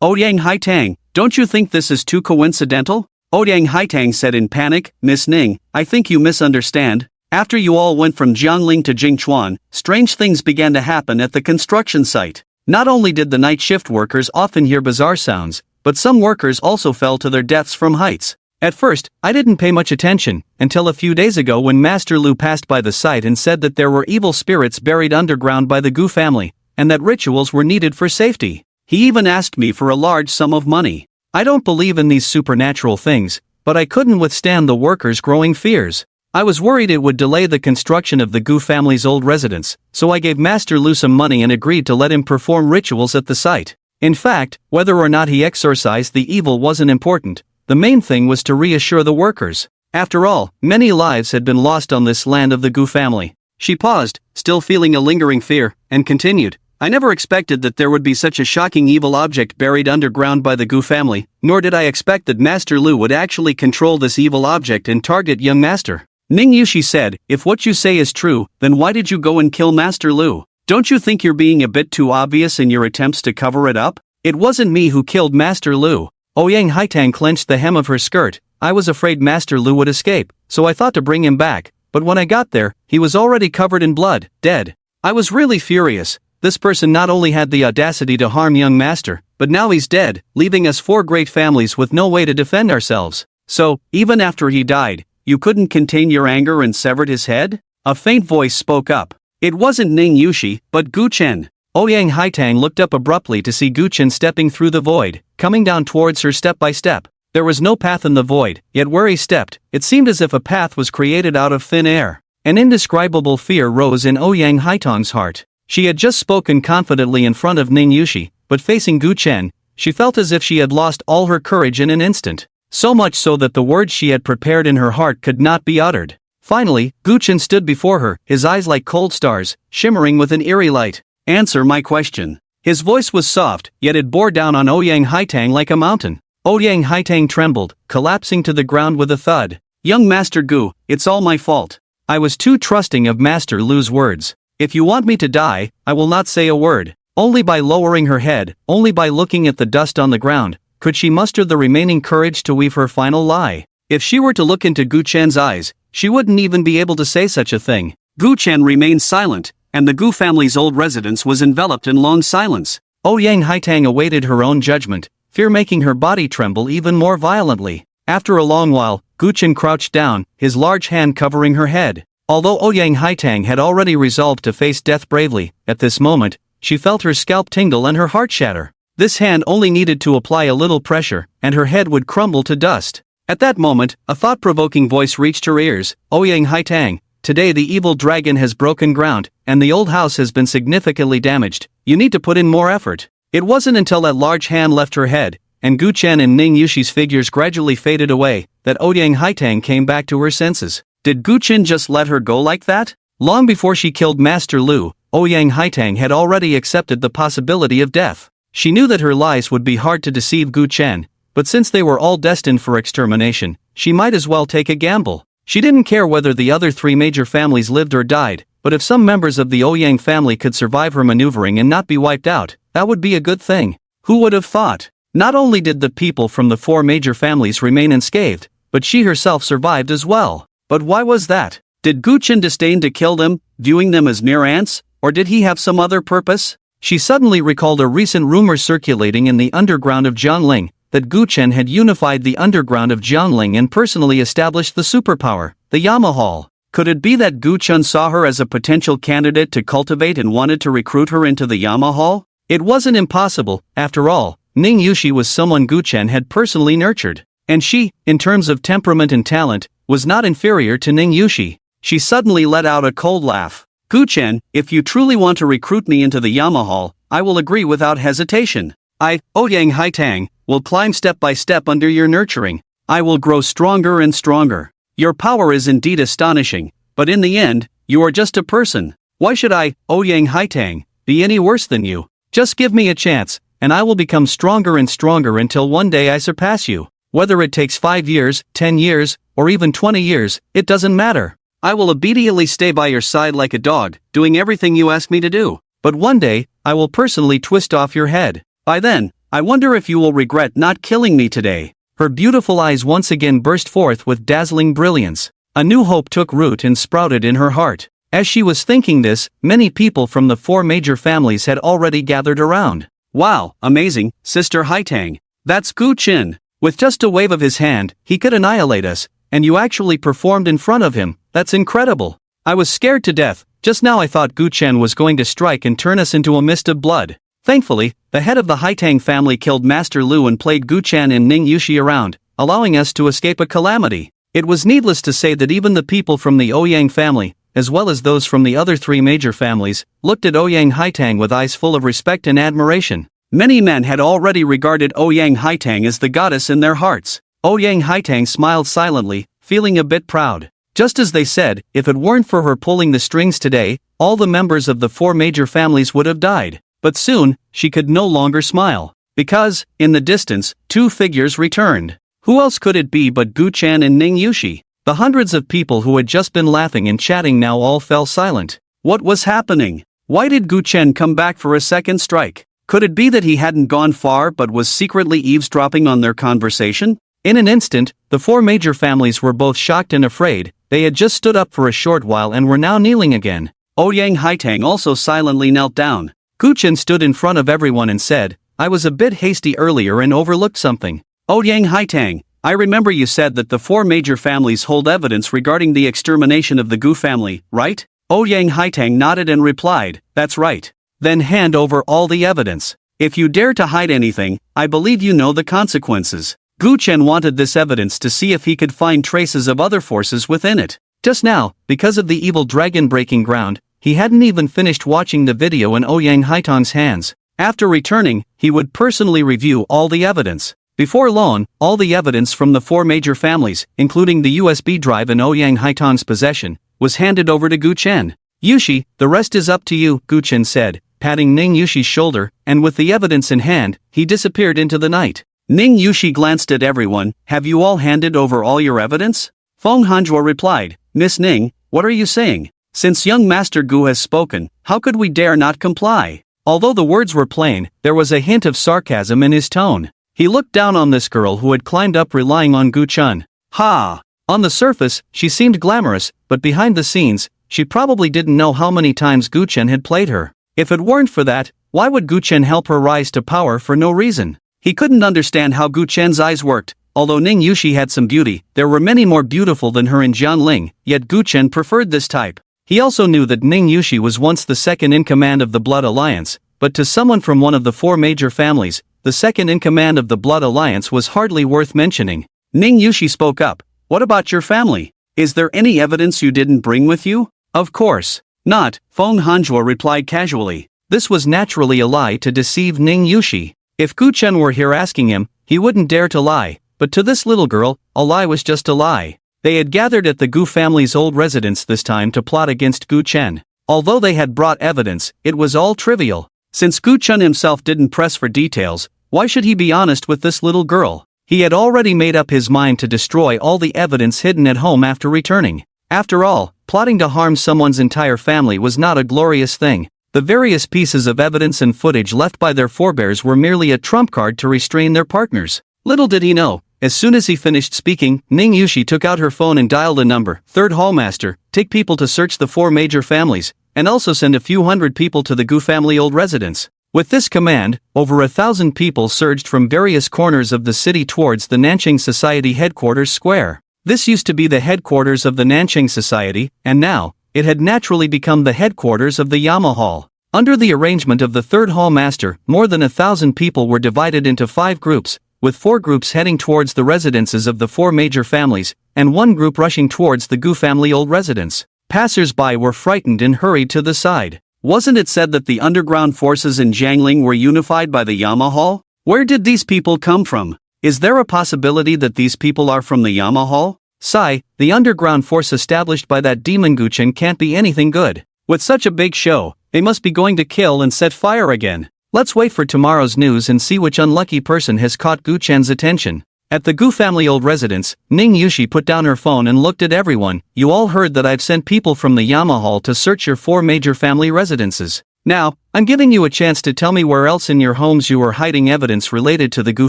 Ouyang Haitang, don't you think this is too coincidental? Ouyang Haitang said in panic, Miss Ning, I think you misunderstand. After you all went from Jiangling to Jingchuan, strange things began to happen at the construction site. Not only did the night shift workers often hear bizarre sounds, but some workers also fell to their deaths from heights. At first, I didn't pay much attention, until a few days ago when Master Lu passed by the site and said that there were evil spirits buried underground by the Gu family, and that rituals were needed for safety. He even asked me for a large sum of money. I don't believe in these supernatural things, but I couldn't withstand the workers' growing fears. I was worried it would delay the construction of the Gu family's old residence, so I gave Master Lu some money and agreed to let him perform rituals at the site. In fact, whether or not he exorcised the evil wasn't important. The main thing was to reassure the workers. After all, many lives had been lost on this land of the Gu family. She paused, still feeling a lingering fear, and continued, I never expected that there would be such a shocking evil object buried underground by the Gu family, nor did I expect that Master Lu would actually control this evil object and target young Master. Ning Yushi said, if what you say is true, then why did you go and kill Master Lu? Don't you think you're being a bit too obvious in your attempts to cover it up? It wasn't me who killed Master Lu. Ouyang Haitang clenched the hem of her skirt. I was afraid Master Lu would escape, so I thought to bring him back, but when I got there, he was already covered in blood, dead. I was really furious. This person not only had the audacity to harm young Master, but now he's dead, leaving us 4 great families with no way to defend ourselves. So, even after he died, you couldn't contain your anger and severed his head? A faint voice spoke up. It wasn't Ning Yushi, but Gu Chen. Ouyang Haitang looked up abruptly to see Gu Chen stepping through the void, coming down towards her step by step. There was no path in the void, yet where he stepped, it seemed as if a path was created out of thin air. An indescribable fear rose in Ouyang Haitang's heart. She had just spoken confidently in front of Ning Yushi, but facing Gu Chen, she felt as if she had lost all her courage in an instant. So much so that the words she had prepared in her heart could not be uttered. Finally, Gu Chen stood before her, his eyes like cold stars, shimmering with an eerie light. Answer my question. His voice was soft, yet it bore down on Ouyang Haitang like a mountain. Ouyang Haitang trembled, collapsing to the ground with a thud. Young Master Gu, it's all my fault. I was too trusting of Master Lu's words. If you want me to die, I will not say a word. Only by lowering her head, only by looking at the dust on the ground, could she muster the remaining courage to weave her final lie. If she were to look into Gu Chen's eyes, she wouldn't even be able to say such a thing. Gu Chen remained silent, and the Gu family's old residence was enveloped in long silence. Ouyang Haitang awaited her own judgment, fear making her body tremble even more violently. After a long while, Gu Chen crouched down, his large hand covering her head. Although Ouyang Haitang had already resolved to face death bravely, at this moment, she felt her scalp tingle and her heart shatter. This hand only needed to apply a little pressure, and her head would crumble to dust. At that moment, a thought-provoking voice reached her ears. Ouyang Haitang, today the evil dragon has broken ground, and the old house has been significantly damaged. You need to put in more effort. It wasn't until that large hand left her head, and Gu Chen and Ning Yushi's figures gradually faded away, that Ouyang Haitang came back to her senses. Did Gu Chen just let her go like that? Long before she killed Master Lu, Ouyang Haitang had already accepted the possibility of death. She knew that her lies would be hard to deceive Gu Chen, but since they were all destined for extermination, she might as well take a gamble. She didn't care whether the other 3 major families lived or died, but if some members of the Ouyang family could survive her maneuvering and not be wiped out, that would be a good thing. Who would have thought? Not only did the people from the 4 major families remain unscathed, but she herself survived as well. But why was that? Did Gu Chen disdain to kill them, viewing them as mere ants, or did he have some other purpose? She suddenly recalled a recent rumor circulating in the underground of Jiangling, that Gu Chen had unified the underground of Jiangling and personally established the superpower, the Yamahal. Could it be that Gu Chen saw her as a potential candidate to cultivate and wanted to recruit her into the Yamahal? It wasn't impossible, after all. Ning Yushi was someone Gu Chen had personally nurtured, and she, in terms of temperament and talent, was not inferior to Ning Yushi. She suddenly let out a cold laugh. Gu Chen, if you truly want to recruit me into the Yamahal, I will agree without hesitation. I, Ouyang Haitang, will climb step by step under your nurturing. I will grow stronger and stronger. Your power is indeed astonishing, but in the end, you are just a person. Why should I, Ouyang Haitang, be any worse than you? Just give me a chance, and I will become stronger and stronger until one day I surpass you. Whether it takes 5 years, 10 years, or even 20 years, it doesn't matter. I will obediently stay by your side like a dog, doing everything you ask me to do. But one day, I will personally twist off your head. By then, I wonder if you will regret not killing me today." Her beautiful eyes once again burst forth with dazzling brilliance. A new hope took root and sprouted in her heart. As she was thinking this, many people from the 4 major families had already gathered around. "Wow, amazing, Sister Haitang. That's Gu Qin. With just a wave of his hand, he could annihilate us, and you actually performed in front of him. That's incredible. I was scared to death. Just now I thought Gu Chen was going to strike and turn us into a mist of blood." Thankfully, the head of the Haitang family killed Master Lu and played Gu Chen and Ning Yushi around, allowing us to escape a calamity. It was needless to say that even the people from the Ouyang family, as well as those from the other 3 major families, looked at Ouyang Haitang with eyes full of respect and admiration. Many men had already regarded Ouyang Haitang as the goddess in their hearts. Ouyang Haitang smiled silently, feeling a bit proud. Just as they said, if it weren't for her pulling the strings today, all the members of the 4 major families would have died. But soon, she could no longer smile. Because, in the distance, 2 figures returned. Who else could it be but Gu Chen and Ning Yushi? The hundreds of people who had just been laughing and chatting now all fell silent. What was happening? Why did Gu Chen come back for a second strike? Could it be that he hadn't gone far but was secretly eavesdropping on their conversation? In an instant, the 4 major families were both shocked and afraid. They had just stood up for a short while and were now kneeling again. Ouyang Haitang also silently knelt down. Gu Chen stood in front of everyone and said, "I was a bit hasty earlier and overlooked something. Ouyang Haitang, I remember you said that the 4 major families hold evidence regarding the extermination of the Gu family, right?" Ouyang Haitang nodded and replied, "That's right." "Then hand over all the evidence. If you dare to hide anything, I believe you know the consequences." Gu Chen wanted this evidence to see if he could find traces of other forces within it. Just now, because of the evil dragon breaking ground, he hadn't even finished watching the video in Ouyang Haitang's hands. After returning, he would personally review all the evidence. Before long, all the evidence from the 4 major families, including the USB drive in Ouyang Haitang's possession, was handed over to Gu Chen. "Yushi, the rest is up to you," Gu Chen said, patting Ning Yushi's shoulder, and with the evidence in hand, he disappeared into the night. Ning Yushi glanced at everyone. "Have you all handed over all your evidence?" Feng Hanzhuo replied, "Miss Ning, what are you saying? Since young Master Gu has spoken, how could we dare not comply?" Although the words were plain, there was a hint of sarcasm in his tone. He looked down on this girl who had climbed up relying on Gu Chen. Ha! On the surface, she seemed glamorous, but behind the scenes, she probably didn't know how many times Gu Chen had played her. If it weren't for that, why would Gu Chen help her rise to power for no reason? He couldn't understand how Gu Chen's eyes worked. Although Ning Yushi had some beauty, there were many more beautiful than her in Jianling, yet Gu Chen preferred this type. He also knew that Ning Yushi was once the second in command of the Blood Alliance, but to someone from one of the 4 major families, the second in command of the Blood Alliance was hardly worth mentioning. Ning Yushi spoke up. "What about your family? Is there any evidence you didn't bring with you?" "Of course not," Feng Hanzhuo replied casually. This was naturally a lie to deceive Ning Yushi. If Gu Chen were here asking him, he wouldn't dare to lie, but to this little girl, a lie was just a lie. They had gathered at the Gu family's old residence this time to plot against Gu Chen. Although they had brought evidence, it was all trivial. Since Gu Chen himself didn't press for details, why should he be honest with this little girl? He had already made up his mind to destroy all the evidence hidden at home after returning. After all, plotting to harm someone's entire family was not a glorious thing. The various pieces of evidence and footage left by their forebears were merely a trump card to restrain their partners. Little did he know, as soon as he finished speaking, Ning Yushi took out her phone and dialed a number. "Third Hallmaster, take people to search the 4 major families, and also send a few hundred people to the Gu family old residence." With this command, over 1,000 people surged from various corners of the city towards the Nanqing Society headquarters square. This used to be the headquarters of the Nanqing Society, and now, it had naturally become the headquarters of the Yama Hall. Under the arrangement of the 3rd Hall Master, more than 1,000 people were divided into 5 groups, with 4 groups heading towards the residences of the 4 major families, and 1 group rushing towards the Gu family old residence. Passers-by were frightened and hurried to the side. Wasn't it said that the underground forces in Jiangling were unified by the Yama Hall? Where did these people come from? Is there a possibility that these people are from the Yama Hall? Sigh, the underground force established by that demon Guchen can't be anything good. With such a big show, they must be going to kill and set fire again. Let's wait for tomorrow's news and see which unlucky person has caught Gu Chen's attention. At the Gu family old residence, Ning Yushi put down her phone and looked at everyone. You all heard that I've sent people from the Yama Hall to search your 4 major family residences. Now, I'm giving you a chance to tell me where else in your homes you are hiding evidence related to the Gu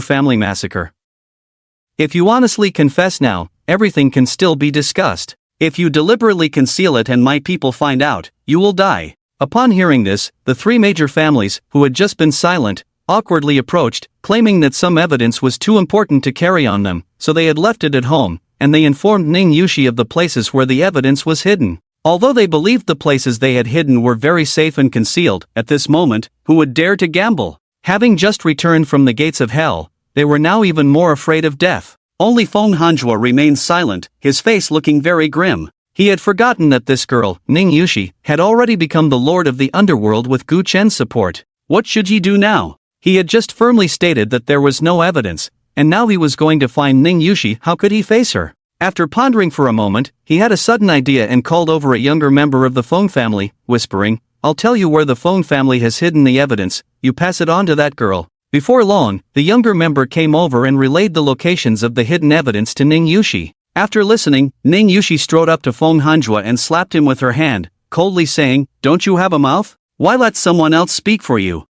family massacre. If you honestly confess now, everything can still be discussed. If you deliberately conceal it and my people find out, you will die. Upon hearing this, the 3 major families, who had just been silent, awkwardly approached, claiming that some evidence was too important to carry on them, so they had left it at home, and they informed Ning Yushi of the places where the evidence was hidden. Although they believed the places they had hidden were very safe and concealed, at this moment, who would dare to gamble? Having just returned from the gates of hell, they were now even more afraid of death. Only Feng Hanjua remained silent, his face looking very grim. He had forgotten that this girl, Ning Yushi, had already become the lord of the underworld with Gu Chen's support. What should he do now? He had just firmly stated that there was no evidence, and now he was going to find Ning Yushi. How could he face her? After pondering for a moment, he had a sudden idea and called over a younger member of the Feng family, whispering, I'll tell you where the Feng family has hidden the evidence, you pass it on to that girl. Before long, the younger member came over and relayed the locations of the hidden evidence to Ning Yushi. After listening, Ning Yushi strode up to Feng Hanjua and slapped him with her hand, coldly saying, Don't you have a mouth? Why let someone else speak for you?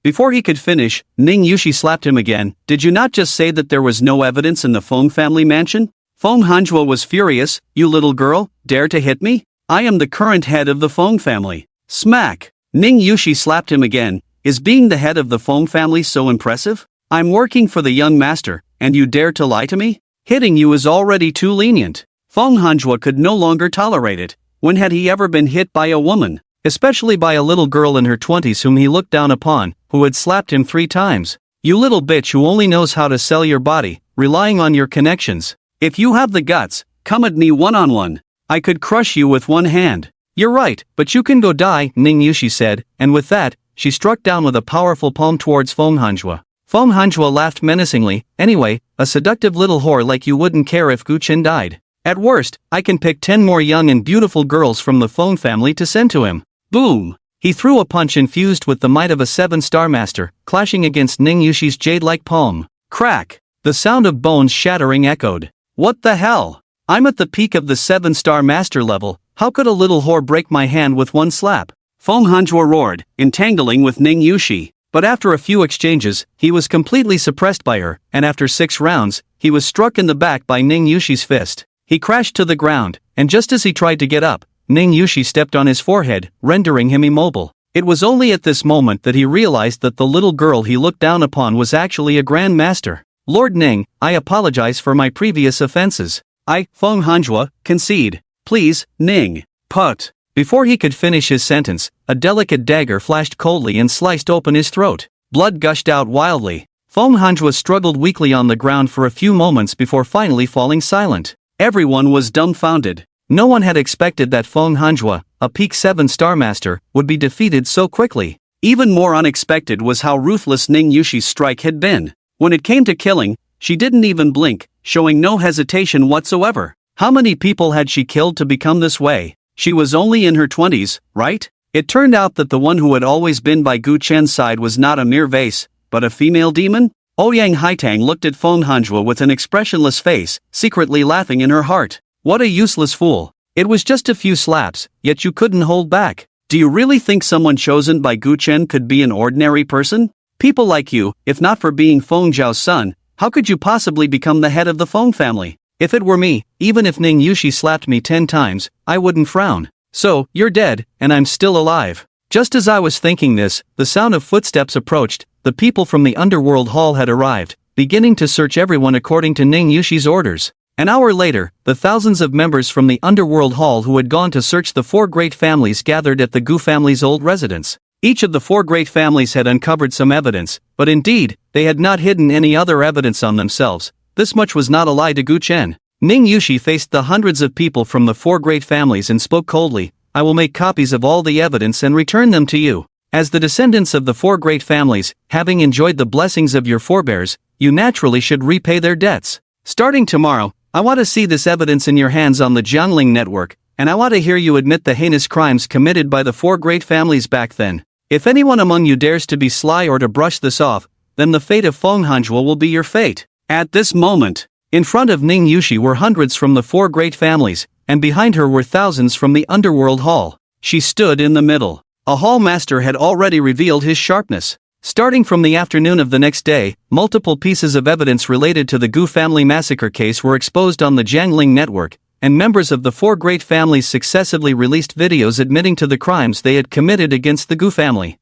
Before he could finish, Ning Yushi slapped him again. Did you not just say that there was no evidence in the Feng family mansion? Feng Hanjua was furious. You little girl, dare to hit me? I am the current head of the Feng family. Smack! Ning Yushi slapped him again. Is being the head of the Feng family so impressive? I'm working for the young master, and you dare to lie to me? Hitting you is already too lenient. Feng Hanjua could no longer tolerate it. When had he ever been hit by a woman? Especially by a little girl in her 20s whom he looked down upon, who had slapped him 3 times. You little bitch who only knows how to sell your body, relying on your connections. If you have the guts, come at me one-on-one. I could crush you with one hand. You're right, but you can go die, Ning Yushi said, and with that, she struck down with a powerful palm towards Feng Hanjua. Feng Hanjua laughed menacingly. Anyway, a seductive little whore like you wouldn't care if Gu Chen died. At worst, I can pick 10 more young and beautiful girls from the Feng family to send to him. Boom! He threw a punch infused with the might of a 7-star master, clashing against Ning Yushi's jade-like palm. Crack! The sound of bones shattering echoed. What the hell? I'm at the peak of the 7-star master level. How could a little whore break my hand with one slap? Feng Hanjua roared, entangling with Ning Yushi. But after a few exchanges, he was completely suppressed by her, and after 6 rounds, he was struck in the back by Ning Yushi's fist. He crashed to the ground, and just as he tried to get up, Ning Yushi stepped on his forehead, rendering him immobile. It was only at this moment that he realized that the little girl he looked down upon was actually a Grand Master. Lord Ning, I apologize for my previous offenses. Feng Hanjua, concede. Please, Ning. Put. Before he could finish his sentence, a delicate dagger flashed coldly and sliced open his throat. Blood gushed out wildly. Feng Hanjua struggled weakly on the ground for a few moments before finally falling silent. Everyone was dumbfounded. No one had expected that Feng Hanjua, a peak 7-star master, would be defeated so quickly. Even more unexpected was how ruthless Ning Yushi's strike had been. When it came to killing, she didn't even blink, showing no hesitation whatsoever. How many people had she killed to become this way? She was only in her 20s, right? It turned out that the one who had always been by Gu Chen's side was not a mere vase, but a female demon? Ouyang Haitang looked at Feng Hanjua with an expressionless face, secretly laughing in her heart. What a useless fool. It was just a few slaps, yet you couldn't hold back. Do you really think someone chosen by Gu Chen could be an ordinary person? People like you, if not for being Feng Zhao's son, how could you possibly become the head of the Feng family? If it were me, even if Ning Yushi slapped me 10 times, I wouldn't frown. So, you're dead, and I'm still alive. Just as I was thinking this, the sound of footsteps approached. The people from the underworld hall had arrived, beginning to search everyone according to Ning Yushi's orders. An hour later, the thousands of members from the underworld hall who had gone to search the 4 great families gathered at the Gu family's old residence. Each of the 4 great families had uncovered some evidence, but indeed, they had not hidden any other evidence on themselves. This much was not a lie to Gu Chen. Ning Yushi faced the hundreds of people from the 4 great families and spoke coldly. I will make copies of all the evidence and return them to you. As the descendants of the 4 great families, having enjoyed the blessings of your forebears, you naturally should repay their debts. Starting tomorrow, I want to see this evidence in your hands on the Jiangling network, and I want to hear you admit the heinous crimes committed by the 4 great families back then. If anyone among you dares to be sly or to brush this off, then the fate of Fenghanjua will be your fate. At this moment, in front of Ning Yushi were hundreds from the 4 great families, and behind her were thousands from the underworld hall. She stood in the middle. A hall master had already revealed his sharpness. Starting from the afternoon of the next day, multiple pieces of evidence related to the Gu family massacre case were exposed on the Jiangling network, and members of the 4 great families successively released videos admitting to the crimes they had committed against the Gu family.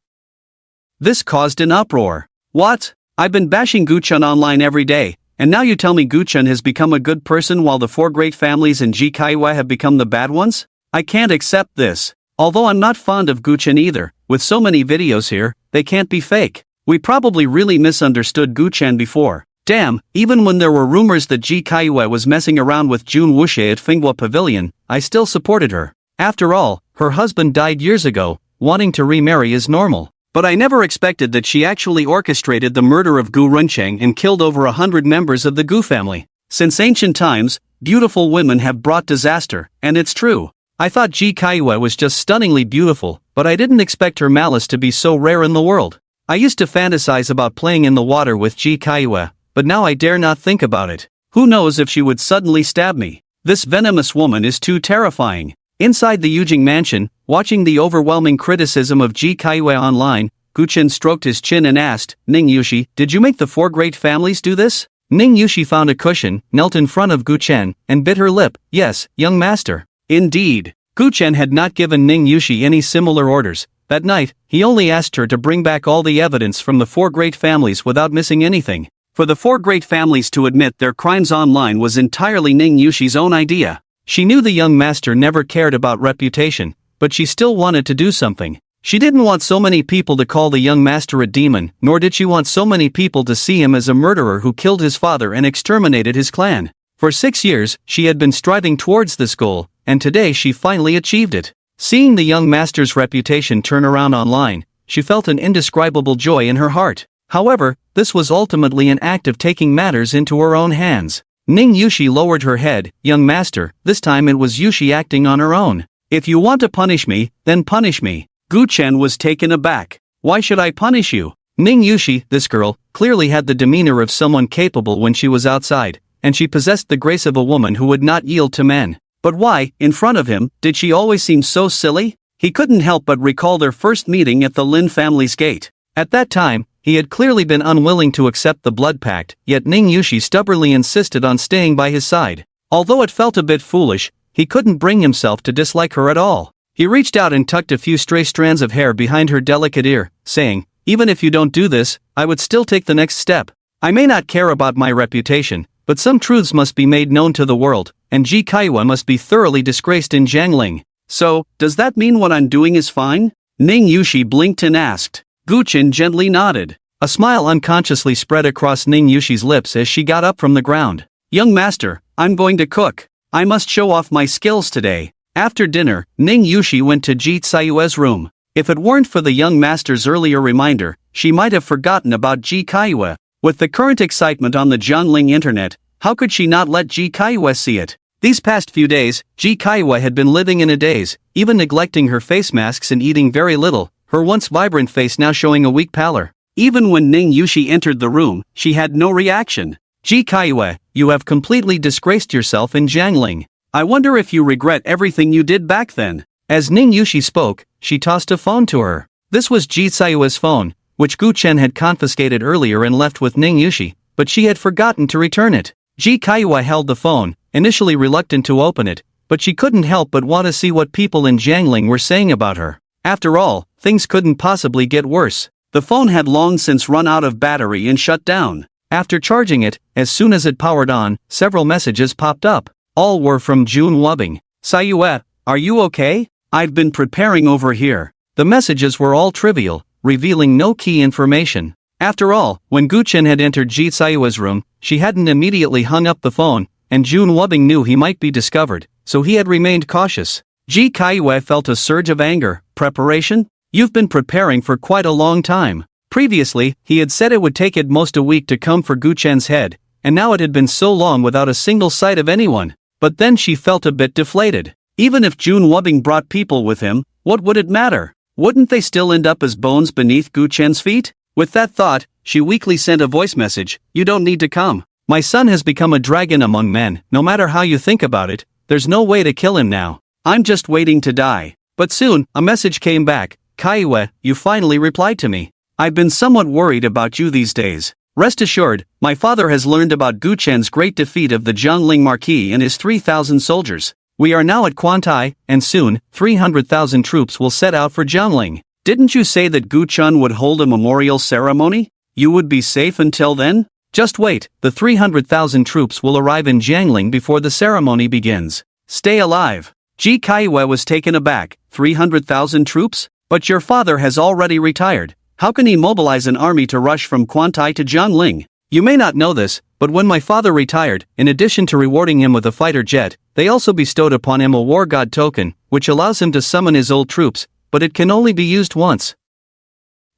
This caused an uproar. What? I've been bashing Gu-chan online every day, and now you tell me Gu-chan has become a good person while the 4 great families in Jikaiwa have become the bad ones? I can't accept this. Although I'm not fond of Gu-chan either, with so many videos here, they can't be fake. We probably really misunderstood Gu-chan before. Damn, even when there were rumors that Jikaiwa was messing around with Jun Wuxie at Finghua Pavilion, I still supported her. After all, her husband died years ago, wanting to remarry is normal. But I never expected that she actually orchestrated the murder of Gu Runcheng and killed over 100 members of the Gu family. Since ancient times, beautiful women have brought disaster, and it's true. I thought Jikaiwa was just stunningly beautiful, but I didn't expect her malice to be so rare in the world. I used to fantasize about playing in the water with Jikaiwa, but now I dare not think about it. Who knows if she would suddenly stab me? This venomous woman is too terrifying. Inside the Yujing mansion, watching the overwhelming criticism of Jikaiwa online, Gu-chan stroked his chin and asked, Ning Yushi, did you make the 4 great families do this? Ning Yushi found a cushion, knelt in front of Gu-chan, and bit her lip. Yes, young master. Indeed. Gu-chan had not given Ning Yushi any similar orders. That night, he only asked her to bring back all the evidence from the 4 great families without missing anything. For the 4 great families to admit their crimes online was entirely Ning Yushi's own idea. She knew the young master never cared about reputation, but she still wanted to do something. She didn't want so many people to call the young master a demon, nor did she want so many people to see him as a murderer who killed his father and exterminated his clan. For 6 years, she had been striving towards this goal, and today she finally achieved it. Seeing the young master's reputation turn around online, she felt an indescribable joy in her heart. However, this was ultimately an act of taking matters into her own hands. Ning Yushi lowered her head. Young master, this time it was Yushi acting on her own. If you want to punish me, then punish me. Gu-chan was taken aback. Why should I punish you? Ning Yushi, this girl, clearly had the demeanor of someone capable when she was outside, and she possessed the grace of a woman who would not yield to men. But why, in front of him, did she always seem so silly? He couldn't help but recall their first meeting at the Lin family's gate. At that time, he had clearly been unwilling to accept the blood pact, yet Ning Yushi stubbornly insisted on staying by his side. Although it felt a bit foolish, he couldn't bring himself to dislike her at all. He reached out and tucked a few stray strands of hair behind her delicate ear, saying, even if you don't do this, I would still take the next step. I may not care about my reputation, but some truths must be made known to the world, and Jikaiwa must be thoroughly disgraced in Jiangling. So, does that mean what I'm doing is fine? Ning Yushi blinked and asked. Gu-chan gently nodded. A smile unconsciously spread across Ning Yushi's lips as she got up from the ground. Young master, I'm going to cook. I must show off my skills today. After dinner, Ning Yushi went to Ji Tsayue's room. If it weren't for the young master's earlier reminder, she might have forgotten about Jikaiwa. With the current excitement on the Jiangling internet, how could she not let Jikaiwa see it? These past few days, Jikaiwa had been living in a daze, even neglecting her face masks and eating very little, her once vibrant face now showing a weak pallor. Even when Ning Yushi entered the room, she had no reaction. Jikaiwa, you have completely disgraced yourself in Jiangling. I wonder if you regret everything you did back then. As Ning Yushi spoke, she tossed a phone to her. This was Ji Tsayue's phone, which Gu-chan had confiscated earlier and left with Ning Yushi, but she had forgotten to return it. Jikaiwa held the phone, initially reluctant to open it, but she couldn't help but want to see what people in Jiangling were saying about her. After all, things couldn't possibly get worse. The phone had long since run out of battery and shut down. After charging it, as soon as it powered on, several messages popped up. All were from Jun Wubbing. Tsayue, are you okay? I've been preparing over here. The messages were all trivial, revealing no key information. After all, when Gu-chan had entered Ji Tsayue's room, she hadn't immediately hung up the phone, and Jun Wubbing knew he might be discovered, so he had remained cautious. Jikaiwa felt a surge of anger. Preparation? You've been preparing for quite a long time. Previously, he had said it would take at most a week to come for Gu-chan's head, and now it had been so long without a single sight of anyone. But then she felt a bit deflated. Even if Jun Wubbing brought people with him, what would it matter? Wouldn't they still end up as bones beneath Gu Chen's feet? With that thought, she weakly sent a voice message, "You don't need to come. My son has become a dragon among men. No matter how you think about it, there's no way to kill him now. I'm just waiting to die." But soon, a message came back. "Kaiwe, you finally replied to me. I've been somewhat worried about you these days. Rest assured, my father has learned about Gu Chen's great defeat of the Jiangling Marquis and his 3,000 soldiers. We are now at Quantai, and soon, 300,000 troops will set out for Jiangling. Didn't you say that Gu Chen would hold a memorial ceremony? You would be safe until then? Just wait, the 300,000 troops will arrive in Jiangling before the ceremony begins. Stay alive." Ji Kaiwe was taken aback. 300,000 troops? But your father has already retired. How can he mobilize an army to rush from Quantai to Jiangling? You may not know this, but when my father retired, in addition to rewarding him with a fighter jet, they also bestowed upon him a war god token, which allows him to summon his old troops, but it can only be used once.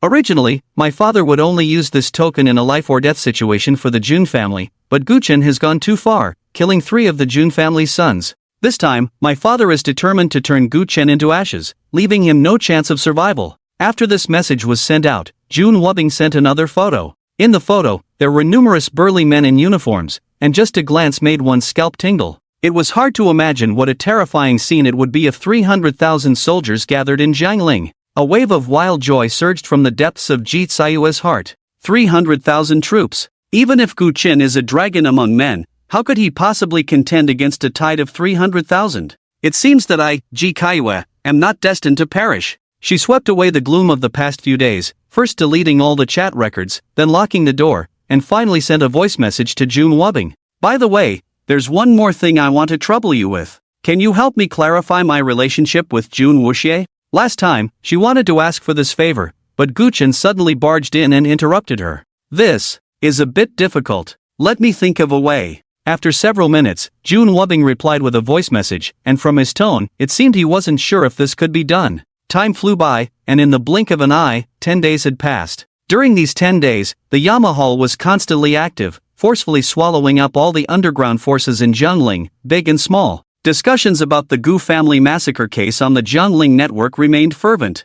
Originally, my father would only use this token in a life or death situation for the Jun family, but Gu Chen has gone too far, killing 3 of the Jun family's sons. This time, my father is determined to turn Gu Chen into ashes, leaving him no chance of survival. After this message was sent out, Jun Wubbing sent another photo. In the photo, there were numerous burly men in uniforms, and just a glance made one's scalp tingle. It was hard to imagine what a terrifying scene it would be if 300,000 soldiers gathered in Jiangling. A wave of wild joy surged from the depths of Ji Tsayue's heart. 300,000 troops. Even if Gu Chen is a dragon among men, how could he possibly contend against a tide of 300,000? It seems that I, Ji Kaiwe, am not destined to perish. She swept away the gloom of the past few days, first deleting all the chat records, then locking the door, and finally sent a voice message to Jun Wubbing. "By the way, there's one more thing I want to trouble you with. Can you help me clarify my relationship with Jun Wuxie?" Last time, she wanted to ask for this favor, but Gu Chen suddenly barged in and interrupted her. "This is a bit difficult. Let me think of a way." After several minutes, Jun Wubbing replied with a voice message, and from his tone, it seemed he wasn't sure if this could be done. Time flew by, and in the blink of an eye, 10 days had passed. During these 10 days, the Yamahal was constantly active, forcefully swallowing up all the underground forces in Jiangling, big and small. Discussions about the Gu family massacre case on the Jiangling network remained fervent.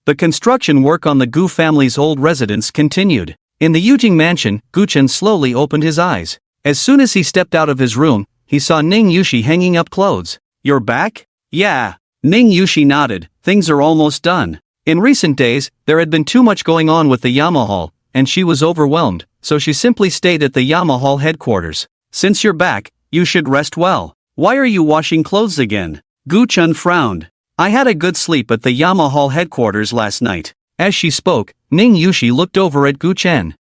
The construction work on the Gu family's old residence continued. In the Yujing mansion, Gu Chen slowly opened his eyes. As soon as he stepped out of his room, he saw Ning Yushi hanging up clothes. "You're back?" "Yeah." Ning Yushi nodded. "Things are almost done. In recent days, there had been too much going on with the Yamahal, and she was overwhelmed, so she simply stayed at the Yamahal headquarters. Since you're back, you should rest well. Why are you washing clothes again?" Gu Chen frowned. "I had a good sleep at the Yamahal headquarters last night." As she spoke, Ning Yushi looked over at Gu Chen.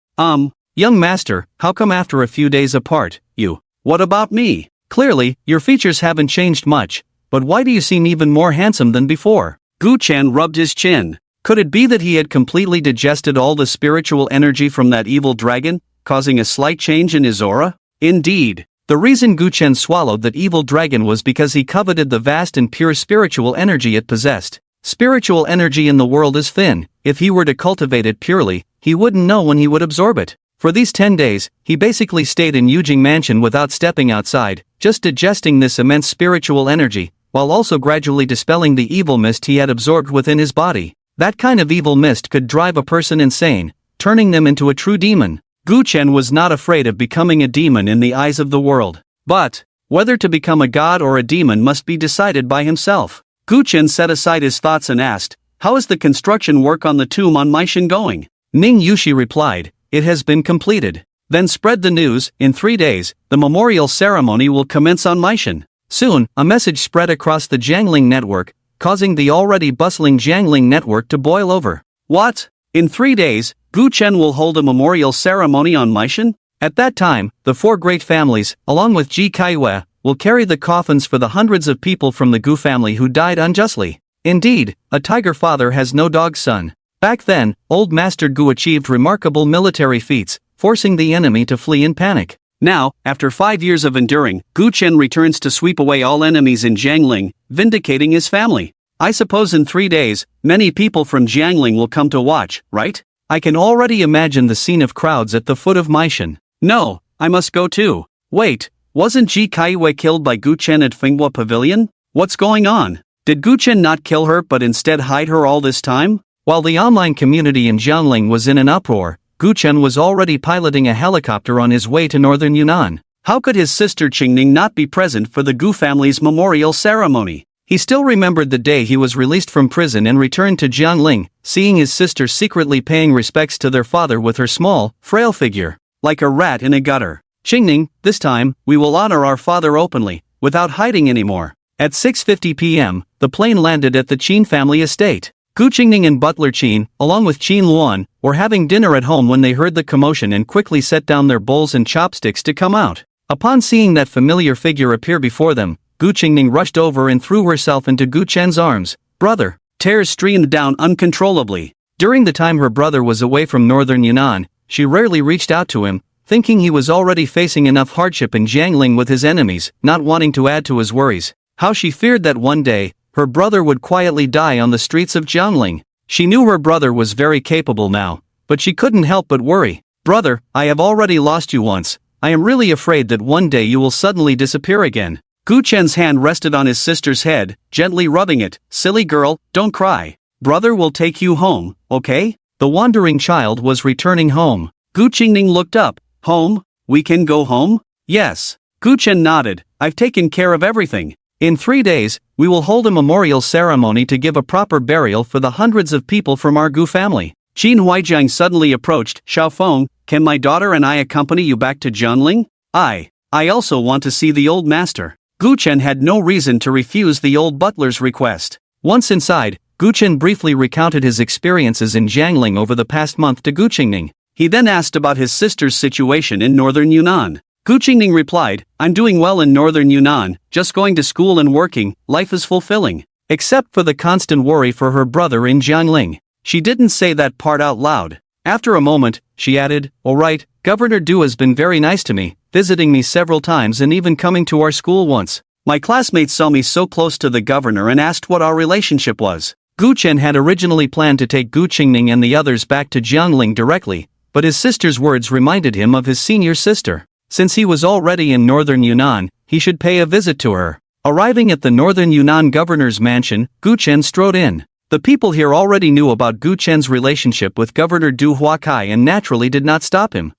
Young master, how come after a few days apart, you? What about me? Clearly, your features haven't changed much, but why do you seem even more handsome than before?" Gu Chen rubbed his chin. Could it be that he had completely digested all the spiritual energy from that evil dragon, causing a slight change in his aura? Indeed. The reason Gu Chen swallowed that evil dragon was because he coveted the vast and pure spiritual energy it possessed. Spiritual energy in the world is thin. If he were to cultivate it purely, he wouldn't know when he would absorb it. For these 10 days, he basically stayed in Yujing Mansion without stepping outside, just digesting this immense spiritual energy, while also gradually dispelling the evil mist he had absorbed within his body. That kind of evil mist could drive a person insane, turning them into a true demon. Gu Chen was not afraid of becoming a demon in the eyes of the world. But, whether to become a god or a demon must be decided by himself. Gu Chen set aside his thoughts and asked, "How is the construction work on the tomb on Maishan going?" Ning Yushi replied, "It has been completed." "Then spread the news. In 3 days, the memorial ceremony will commence on Maishan." Soon, a message spread across the Jiangling network, causing the already bustling Jiangling network to boil over. "What? In 3 days, Gu Chen will hold a memorial ceremony on Maishan?" At that time, the 4 great families, along with Ji Kaiwe, will carry the coffins for the hundreds of people from the Gu family who died unjustly. Indeed, a tiger father has no dog son. Back then, Old Master Gu achieved remarkable military feats, forcing the enemy to flee in panic. Now, after 5 years of enduring, Gu Chen returns to sweep away all enemies in Jiangling, vindicating his family. I suppose in 3 days, many people from Jiangling will come to watch, right? I can already imagine the scene of crowds at the foot of Maishan. No, I must go too. Wait, wasn't Ji Kaiwe killed by Gu Chen at Finghua Pavilion? What's going on? Did Gu Chen not kill her but instead hide her all this time? While the online community in Jiangling was in an uproar, Gu Chen was already piloting a helicopter on his way to northern Yunnan. How could his sister Qingning not be present for the Gu family's memorial ceremony? He still remembered the day he was released from prison and returned to Jiangling, seeing his sister secretly paying respects to their father with her small, frail figure, like a rat in a gutter. Qingning, this time, we will honor our father openly, without hiding anymore. At 6:50 p.m., the plane landed at the Qin family estate. Gu Qingning and butler Qin, along with Qin Luan, were having dinner at home when they heard the commotion and quickly set down their bowls and chopsticks to come out. Upon seeing that familiar figure appear before them, Gu Qingning rushed over and threw herself into Gu Chen's arms. Brother! Tears streamed down uncontrollably. During the time her brother was away from northern Yunnan, she rarely reached out to him, thinking he was already facing enough hardship in Jiangling with his enemies, not wanting to add to his worries. How she feared that one day, her brother would quietly die on the streets of Jiangling. She knew her brother was very capable now, but she couldn't help but worry. Brother, I have already lost you once. I am really afraid that one day you will suddenly disappear again. Gu Chen's hand rested on his sister's head, gently rubbing it. Silly girl, don't cry. Brother will take you home, okay? The wandering child was returning home. Gu Qingning looked up. Home? We can go home? Yes. Gu Chen nodded. I've taken care of everything. In 3 days, we will hold a memorial ceremony to give a proper burial for the hundreds of people from our Gu family. Qin Huaijiang suddenly approached. Xiaofeng, can my daughter and I accompany you back to Jiangling? I also want to see the old master. Gu Chen had no reason to refuse the old butler's request. Once inside, Gu Chen briefly recounted his experiences in Jiangling over the past month to Gu Qingning. He then asked about his sister's situation in northern Yunnan. Gu Qingning replied, I'm doing well in northern Yunnan, just going to school and working, life is fulfilling. Except for the constant worry for her brother in Jiangling. She didn't say that part out loud. After a moment, she added, alright, Governor Du has been very nice to me, visiting me several times and even coming to our school once. My classmates saw me so close to the governor and asked what our relationship was. Gu Chen had originally planned to take Gu Qingning and the others back to Jiangling directly, but his sister's words reminded him of his senior sister. Since he was already in northern Yunnan, he should pay a visit to her. Arriving at the northern Yunnan governor's mansion, Gu Chen strode in. The people here already knew about Gu Chen's relationship with Governor Du Huakai and naturally did not stop him.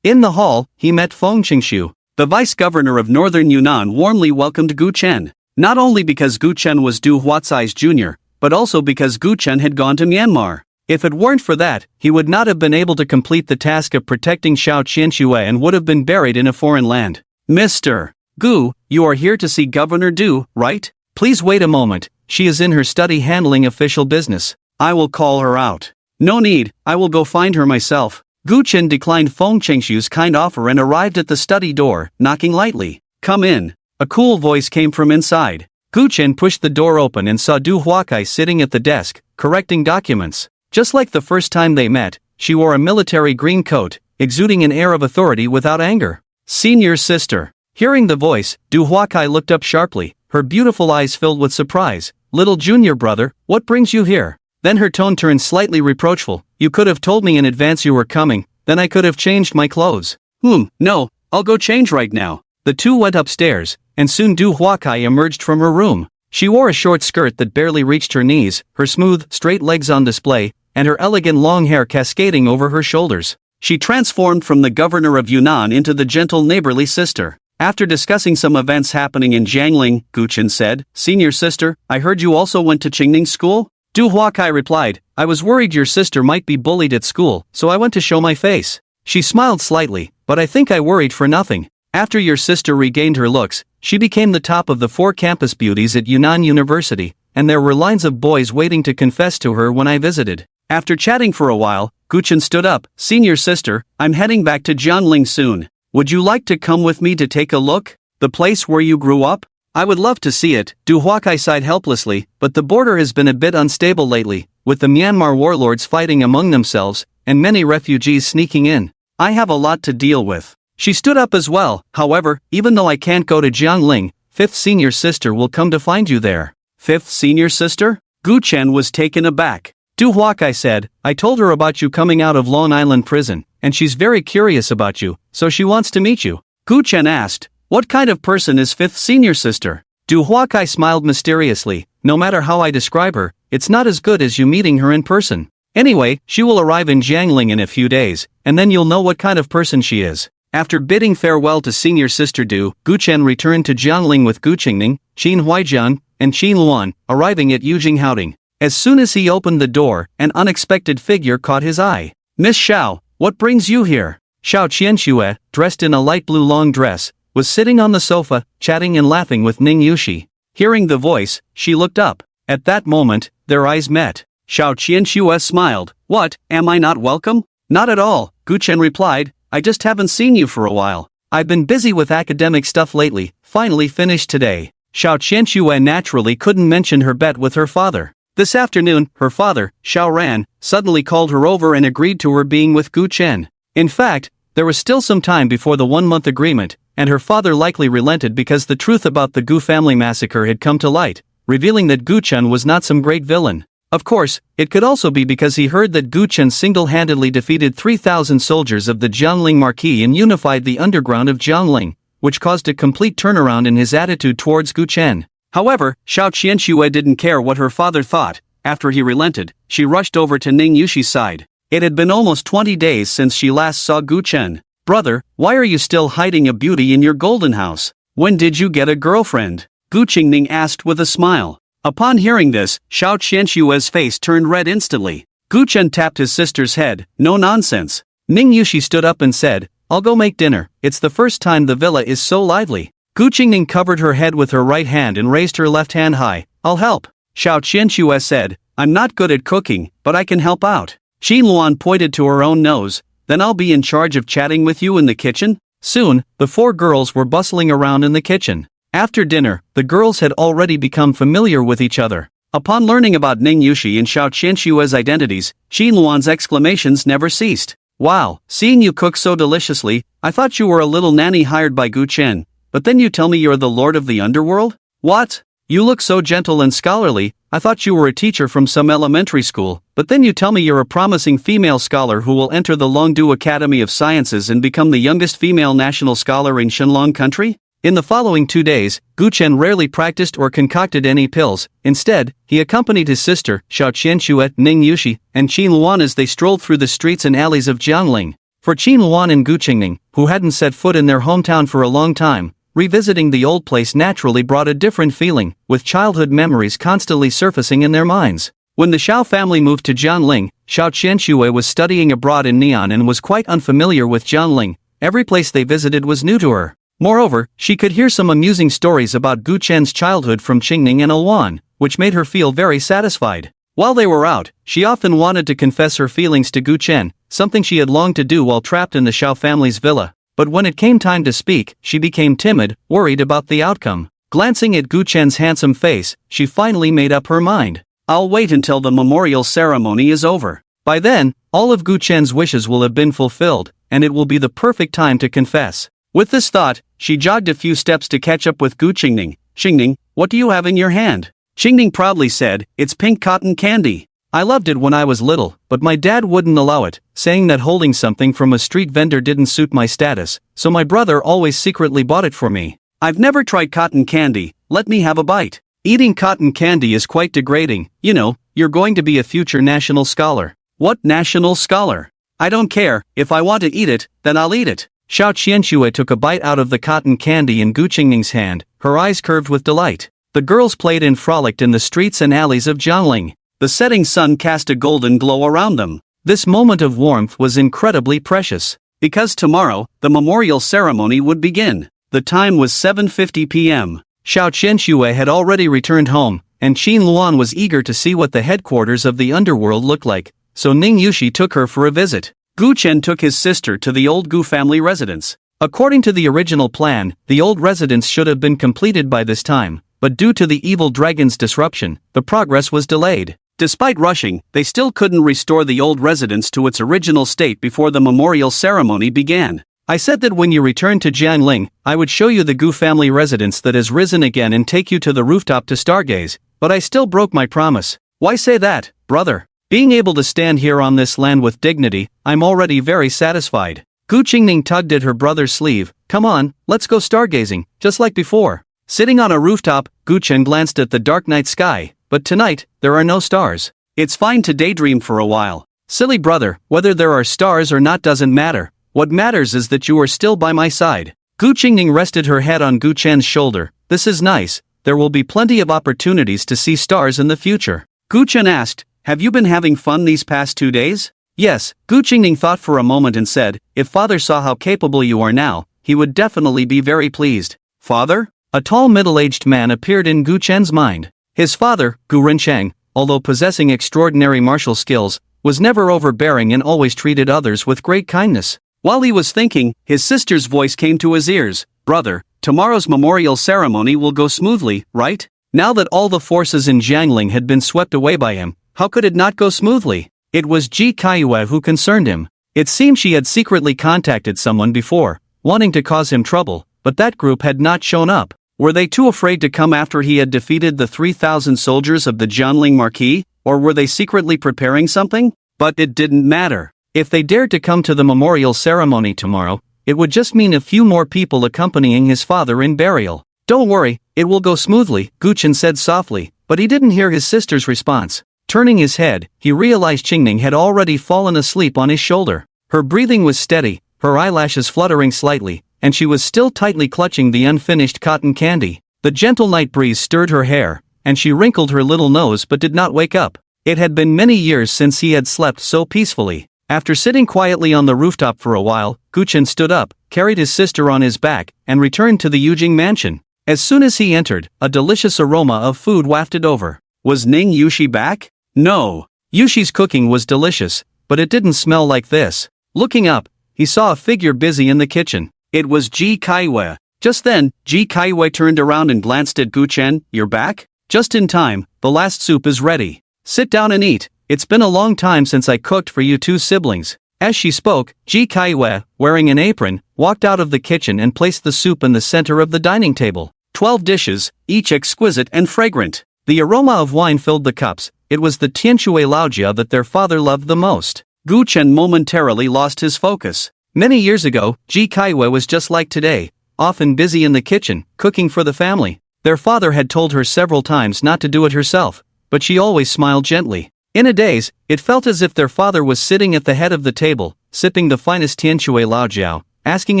In the hall, he met Feng Qingshu. The vice-governor of northern Yunnan warmly welcomed Gu Chen. Not only because Gu Chen was Du Huatsai's junior, but also because Gu Chen had gone to Myanmar. If it weren't for that, he would not have been able to complete the task of protecting Xiao Qianxue and would have been buried in a foreign land. Mr. Gu, you are here to see Governor Du, right? Please wait a moment, she is in her study handling official business. I will call her out. No need, I will go find her myself. Gu Chen declined Feng Qingshu's kind offer and arrived at the study door, knocking lightly. Come in. A cool voice came from inside. Gu Chen pushed the door open and saw Du Huakai sitting at the desk, correcting documents. Just like the first time they met, she wore a military green coat, exuding an air of authority without anger. Senior sister. Hearing the voice, Du Huakai looked up sharply, her beautiful eyes filled with surprise. Little junior brother, what brings you here? Then her tone turned slightly reproachful. You could have told me in advance you were coming, then I could have changed my clothes. No, I'll go change right now. The two went upstairs, and soon Du Huakai emerged from her room. She wore a short skirt that barely reached her knees, her smooth, straight legs on display, and her elegant long hair cascading over her shoulders. She transformed from the governor of Yunnan into the gentle neighborly sister. After discussing some events happening in Jiangling, Gu Chen said, Senior sister, I heard you also went to Qingning's school? Du Huakai replied, I was worried your sister might be bullied at school, so I went to show my face. She smiled slightly, but I think I worried for nothing. After your sister regained her looks, she became the top of the 4 campus beauties at Yunnan University, and there were lines of boys waiting to confess to her when I visited. After chatting for a while, Gu Chen stood up. Senior sister, I'm heading back to Jiangling soon. Would you like to come with me to take a look? The place where you grew up? I would love to see it. Du Huakai sighed helplessly, but the border has been a bit unstable lately, with the Myanmar warlords fighting among themselves, and many refugees sneaking in. I have a lot to deal with. She stood up as well. However, even though I can't go to Jiangling, 5th senior sister will come to find you there. 5th senior sister? Gu Chen was taken aback. Du Huakai said, I told her about you coming out of Long Island prison, and she's very curious about you, so she wants to meet you. Gu Chen asked, what kind of person is 5th senior sister? Du Huakai smiled mysteriously. No matter how I describe her, it's not as good as you meeting her in person. Anyway, she will arrive in Jiangling in a few days, and then you'll know what kind of person she is. After bidding farewell to senior sister Du, Guchen returned to Jiangling with Gu Qingning, Qin Huaijian, and Qin Luan, arriving at Yujing Haoding. As soon as he opened the door, an unexpected figure caught his eye. Miss Xiao, what brings you here? Xiao Qianxue, dressed in a light blue long dress, was sitting on the sofa, chatting and laughing with Ning Yushi. Hearing the voice, she looked up. At that moment, their eyes met. Xiao Qianxue smiled. What, am I not welcome? Not at all, Guchen replied, I just haven't seen you for a while. I've been busy with academic stuff lately, finally finished today. Xiao Qianxue naturally couldn't mention her bet with her father. This afternoon, her father, Xiao Ran, suddenly called her over and agreed to her being with Gu Chen. In fact, there was still some time before the 1-month agreement, and her father likely relented because the truth about the Gu family massacre had come to light, revealing that Gu Chen was not some great villain. Of course, it could also be because he heard that Gu Chen single-handedly defeated 3,000 soldiers of the Jiangling Marquis and unified the underground of Jiangling, which caused a complete turnaround in his attitude towards Gu Chen. However, Xiao Qianxue didn't care what her father thought. After he relented, she rushed over to Ning Yushi's side. It had been almost 20 days since she last saw Gu Chen. Brother, why are you still hiding a beauty in your golden house? When did you get a girlfriend? Gu Qingning asked with a smile. Upon hearing this, Xiao Qianxue's face turned red instantly. Gu Chen tapped his sister's head. No nonsense. Ning Yushi stood up and said, I'll go make dinner, it's the first time the villa is so lively. Gu Qingning covered her head with her right hand and raised her left hand high. I'll help. Xiao Qianxue said, I'm not good at cooking, but I can help out. Qin Luan pointed to her own nose. Then I'll be in charge of chatting with you in the kitchen? Soon, the 4 girls were bustling around in the kitchen. After dinner, the girls had already become familiar with each other. Upon learning about Ning Yushi and Xiao Qianxue's identities, Qin Luan's exclamations never ceased. Wow, seeing you cook so deliciously, I thought you were a little nanny hired by Gu Chen, but then you tell me you're the lord of the underworld? What? You look so gentle and scholarly, I thought you were a teacher from some elementary school, but then you tell me you're a promising female scholar who will enter the Longdu Academy of Sciences and become the youngest female national scholar in Shenlong country? In the following 2 days, Gu Chen rarely practiced or concocted any pills. Instead, he accompanied his sister, Xiao Qianxue, Ning Yushi, and Qin Luan as they strolled through the streets and alleys of Jiangling. For Qin Luan and Gu Qingning, who hadn't set foot in their hometown for a long time, revisiting the old place naturally brought a different feeling, with childhood memories constantly surfacing in their minds. When the Xiao family moved to Jiangling, Xiao Qianxue was studying abroad in Neon and was quite unfamiliar with Jiangling. Every place they visited was new to her. Moreover, she could hear some amusing stories about Gu Chen's childhood from Qingning and Luan, which made her feel very satisfied. While they were out, she often wanted to confess her feelings to Gu Chen, something she had longed to do while trapped in the Xiao family's villa. But when it came time to speak, she became timid, worried about the outcome. Glancing at Gu Chen's handsome face, she finally made up her mind. I'll wait until the memorial ceremony is over. By then, all of Gu Chen's wishes will have been fulfilled, and it will be the perfect time to confess. With this thought, she jogged a few steps to catch up with Gu Qingning. Qingning, what do you have in your hand? Qingning proudly said, it's pink cotton candy. I loved it when I was little, but my dad wouldn't allow it, saying that holding something from a street vendor didn't suit my status, so my brother always secretly bought it for me. I've never tried cotton candy, let me have a bite. Eating cotton candy is quite degrading, you know, you're going to be a future national scholar. What national scholar? I don't care, if I want to eat it, then I'll eat it. Xiao Qianxue took a bite out of the cotton candy in Gu Qingning's hand, her eyes curved with delight. The girls played and frolicked in the streets and alleys of Jiangling. The setting sun cast a golden glow around them. This moment of warmth was incredibly precious. Because tomorrow, the memorial ceremony would begin. The time was 7:50 p.m. Xiao Qianxue had already returned home, and Qin Luan was eager to see what the headquarters of the underworld looked like, so Ning Yushi took her for a visit. Gu Chen took his sister to the old Gu family residence. According to the original plan, the old residence should have been completed by this time, but due to the evil dragon's disruption, the progress was delayed. Despite rushing, they still couldn't restore the old residence to its original state before the memorial ceremony began. I said that when you return to Jiangling, I would show you the Gu family residence that has risen again and take you to the rooftop to stargaze, but I still broke my promise. Why say that, brother? Being able to stand here on this land with dignity, I'm already very satisfied. Gu Qingning tugged at her brother's sleeve. Come on, let's go stargazing, just like before. Sitting on a rooftop, Guchen glanced at the dark night sky, but tonight, there are no stars. It's fine to daydream for a while. Silly brother, whether there are stars or not doesn't matter. What matters is that you are still by my side. Gu Qingning rested her head on Gu Chen's shoulder. This is nice. There will be plenty of opportunities to see stars in the future. Gu Chen asked, have you been having fun these past 2 days? Yes, Gu Qingning thought for a moment and said, if father saw how capable you are now, he would definitely be very pleased. Father? A tall middle-aged man appeared in Gu Chen's mind. His father, Gu Rencheng, although possessing extraordinary martial skills, was never overbearing and always treated others with great kindness. While he was thinking, his sister's voice came to his ears. Brother, tomorrow's memorial ceremony will go smoothly, right? Now that all the forces in Jiangling had been swept away by him, how could it not go smoothly? It was Ji Kaiyue who concerned him. It seemed she had secretly contacted someone before, wanting to cause him trouble, but that group had not shown up. Were they too afraid to come after he had defeated the 3,000 soldiers of the Jiangling Marquis, or were they secretly preparing something? But it didn't matter. If they dared to come to the memorial ceremony tomorrow, it would just mean a few more people accompanying his father in burial. Don't worry, it will go smoothly, Gu Chen said softly, but he didn't hear his sister's response. Turning his head, he realized Qingning had already fallen asleep on his shoulder. Her breathing was steady, her eyelashes fluttering slightly, and she was still tightly clutching the unfinished cotton candy. The gentle night breeze stirred her hair, and she wrinkled her little nose but did not wake up. It had been many years since he had slept so peacefully. After sitting quietly on the rooftop for a while, Gu Chen stood up, carried his sister on his back, and returned to the Yujing mansion. As soon as he entered, a delicious aroma of food wafted over. Was Ning Yushi back? No. Yushi's cooking was delicious, but it didn't smell like this. Looking up, he saw a figure busy in the kitchen. It was Ji Kaiyue. Just then, Ji Kaiyue turned around and glanced at Gu Chen. You're back? Just in time, the last soup is ready. Sit down and eat. It's been a long time since I cooked for you two siblings. As she spoke, Ji Kaiyue, wearing an apron, walked out of the kitchen and placed the soup in the center of the dining table. 12 dishes, each exquisite and fragrant. The aroma of wine filled the cups. It was the Tianshui Laojia that their father loved the most. Gu Chen momentarily lost his focus. Many years ago, Ji Kaiyue was just like today, often busy in the kitchen, cooking for the family. Their father had told her several times not to do it herself, but she always smiled gently. In a daze, it felt as if their father was sitting at the head of the table, sipping the finest Tianshui Laojiao, asking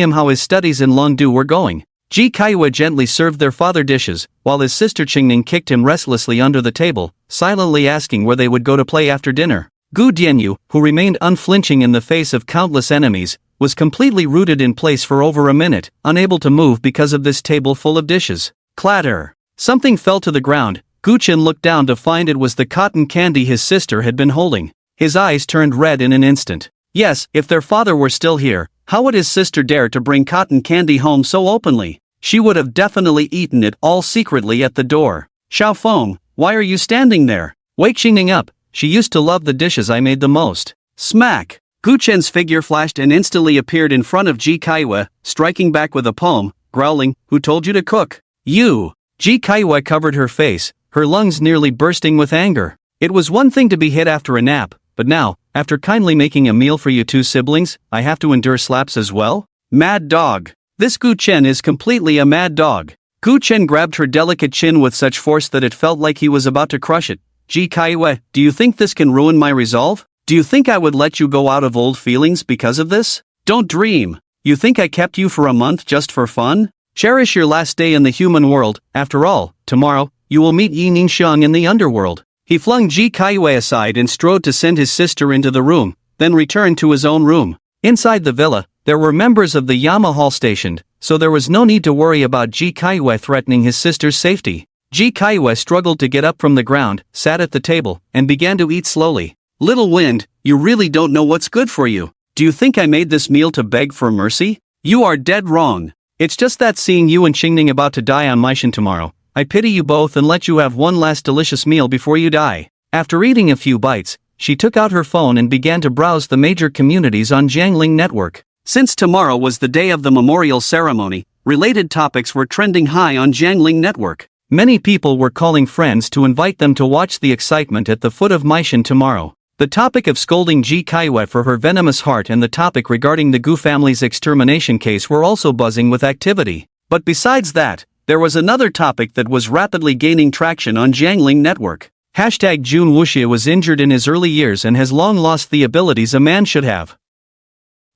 him how his studies in Longdu were going. Ji Kaiyue gently served their father dishes, while his sister Qingning kicked him restlessly under the table, silently asking where they would go to play after dinner. Gu Dianyu, who remained unflinching in the face of countless enemies, was completely rooted in place for over a minute, unable to move because of this table full of dishes. Clatter! Something fell to the ground. Gu Chen looked down to find it was the cotton candy his sister had been holding. His eyes turned red in an instant. Yes, if their father were still here, how would his sister dare to bring cotton candy home so openly? She would have definitely eaten it all secretly at the door. Xiaofeng, why are you standing there? Wake Qingning up, she used to love the dishes I made the most. Smack! Gu Chen's figure flashed and instantly appeared in front of Ji Kaiyue, striking back with a palm, growling, who told you to cook? You! Ji Kaiyue covered her face, her lungs nearly bursting with anger. It was one thing to be hit after a nap, but now, after kindly making a meal for you two siblings, I have to endure slaps as well? Mad dog! This Gu Chen is completely a mad dog. Gu Chen grabbed her delicate chin with such force that it felt like he was about to crush it. Ji Kaiyue, do you think this can ruin my resolve? Do you think I would let you go out of old feelings because of this? Don't dream. You think I kept you for a month just for fun? Cherish your last day in the human world. After all, tomorrow, you will meet Yi Ningxiang in the underworld. He flung Ji Kaiyue aside and strode to send his sister into the room, then returned to his own room. Inside the villa, there were members of the Yama Hall stationed, so there was no need to worry about Ji Kaiyue threatening his sister's safety. Ji Kaiyue struggled to get up from the ground, sat at the table, and began to eat slowly. Little Wind, you really don't know what's good for you. Do you think I made this meal to beg for mercy? You are dead wrong. It's just that seeing you and Qingning about to die on Maishan tomorrow, I pity you both and let you have one last delicious meal before you die. After eating a few bites, she took out her phone and began to browse the major communities on Jiangling Network. Since tomorrow was the day of the memorial ceremony, related topics were trending high on Jiangling Network. Many people were calling friends to invite them to watch the excitement at the foot of Maishan tomorrow. The topic of scolding Ji Kaiyue for her venomous heart and the topic regarding the Gu family's extermination case were also buzzing with activity. But besides that, there was another topic that was rapidly gaining traction on Jiangling Network. Hashtag Jun Wuxia was injured in his early years and has long lost the abilities a man should have.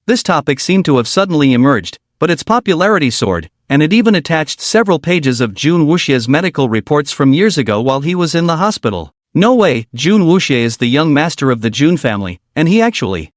This topic seemed to have suddenly emerged, but its popularity soared, and it even attached several pages of Jun Wuxia's medical reports from years ago while he was in the hospital. No way, Jun Wuxia is the young master of the Jun family, and he actually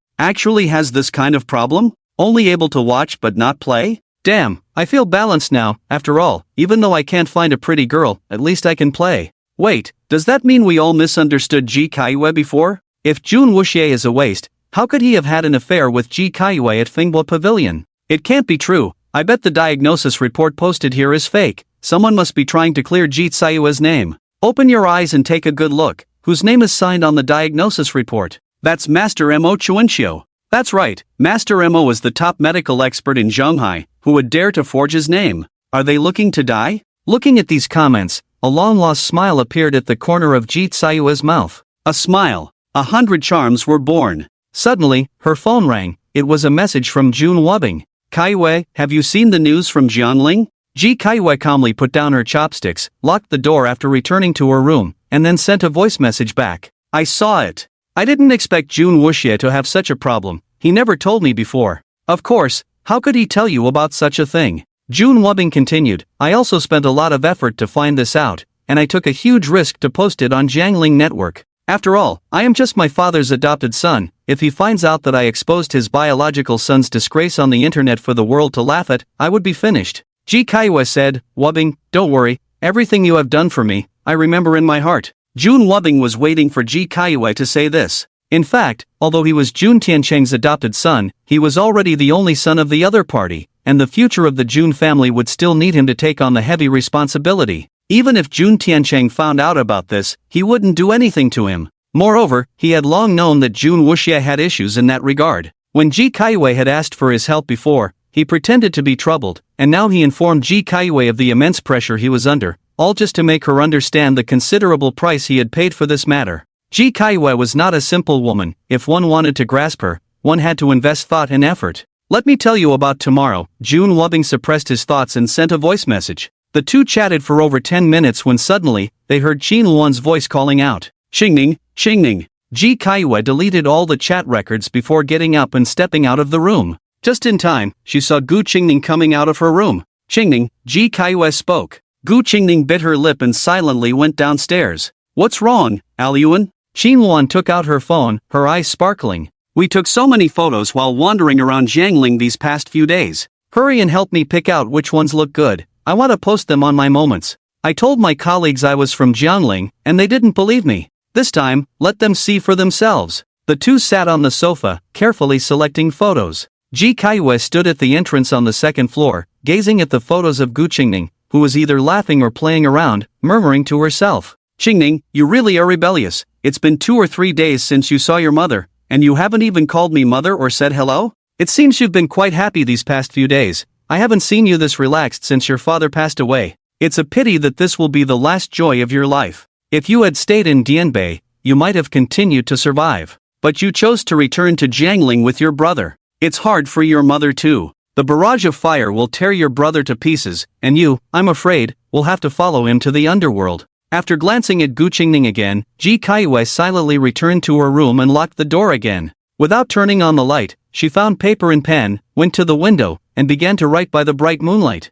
has this kind of problem? Only able to watch but not play? Damn, I feel balanced now. After all, even though I can't find a pretty girl, at least I can play. Wait, does that mean we all misunderstood Ji Kaiyue before? If Jun Wuxia is a waste, how could he have had an affair with Ji Kaiyue at Finghua Pavilion? It can't be true. I bet the diagnosis report posted here is fake. Someone must be trying to clear Ji Kaiyue's name. Open your eyes and take a good look. Whose name is signed on the diagnosis report? That's Master Mo Chuanxiu. That's right, Master Mo is the top medical expert in Zhonghai, who would dare to forge his name. Are they looking to die? Looking at these comments, a long-lost smile appeared at the corner of Ji Kaiyue's mouth. A smile. 100 charms were born. Suddenly, her phone rang. It was a message from Jun Wubbing. Kaiyue, have you seen the news from Jiangling? Ji Kaiyue calmly put down her chopsticks, locked the door after returning to her room, and then sent a voice message back. I saw it. I didn't expect Jun Wuxia to have such a problem. He never told me before. Of course, how could he tell you about such a thing? Jun Wubbing continued, I also spent a lot of effort to find this out, and I took a huge risk to post it on Jiangling Network. After all, I am just my father's adopted son. If he finds out that I exposed his biological son's disgrace on the internet for the world to laugh at, I would be finished. Ji Kaiyue said, Wubbing, don't worry, everything you have done for me, I remember in my heart. Jun Wubbing was waiting for Ji Kaiyue to say this. In fact, although he was Jun Tiancheng's adopted son, he was already the only son of the other party, and the future of the Jun family would still need him to take on the heavy responsibility. Even if Jun Tiancheng found out about this, he wouldn't do anything to him. Moreover, he had long known that Jun Wuxia had issues in that regard. When Ji Kaiyue had asked for his help before, he pretended to be troubled, and now he informed Ji Kaiyue of the immense pressure he was under, all just to make her understand the considerable price he had paid for this matter. Ji Kaiyue was not a simple woman. If one wanted to grasp her, one had to invest thought and effort. Let me tell you about tomorrow. Jun Wubbing suppressed his thoughts and sent a voice message. The two chatted for over 10 minutes when suddenly, they heard Qin Luan's voice calling out, Xingning, Xingning. Ji Kaiyue deleted all the chat records before getting up and stepping out of the room. Just in time, she saw Gu Qingning coming out of her room. Xingning, Ji Kaiyue spoke. Gu Qingning bit her lip and silently went downstairs. What's wrong, Alyuan? Qin Luan took out her phone, her eyes sparkling. We took so many photos while wandering around Jiangling these past few days. Hurry and help me pick out which ones look good. I want to post them on my moments. I told my colleagues I was from Jiangling, and they didn't believe me. This time, let them see for themselves. The two sat on the sofa, carefully selecting photos. Ji Kaiyue stood at the entrance on the second floor, gazing at the photos of Gu Qingning, who was either laughing or playing around, murmuring to herself. Qingning, you really are rebellious. It's been 2 or 3 days since you saw your mother, and you haven't even called me mother or said hello? It seems you've been quite happy these past few days. I haven't seen you this relaxed since your father passed away. It's a pity that this will be the last joy of your life. If you had stayed in Dianbei, you might have continued to survive. But you chose to return to Jiangling with your brother. It's hard for your mother too. The barrage of fire will tear your brother to pieces, and you, I'm afraid, will have to follow him to the underworld. After glancing at Gu Qingning again, Ji Kaiyue silently returned to her room and locked the door again. Without turning on the light, she found paper and pen, went to the window, and began to write by the bright moonlight.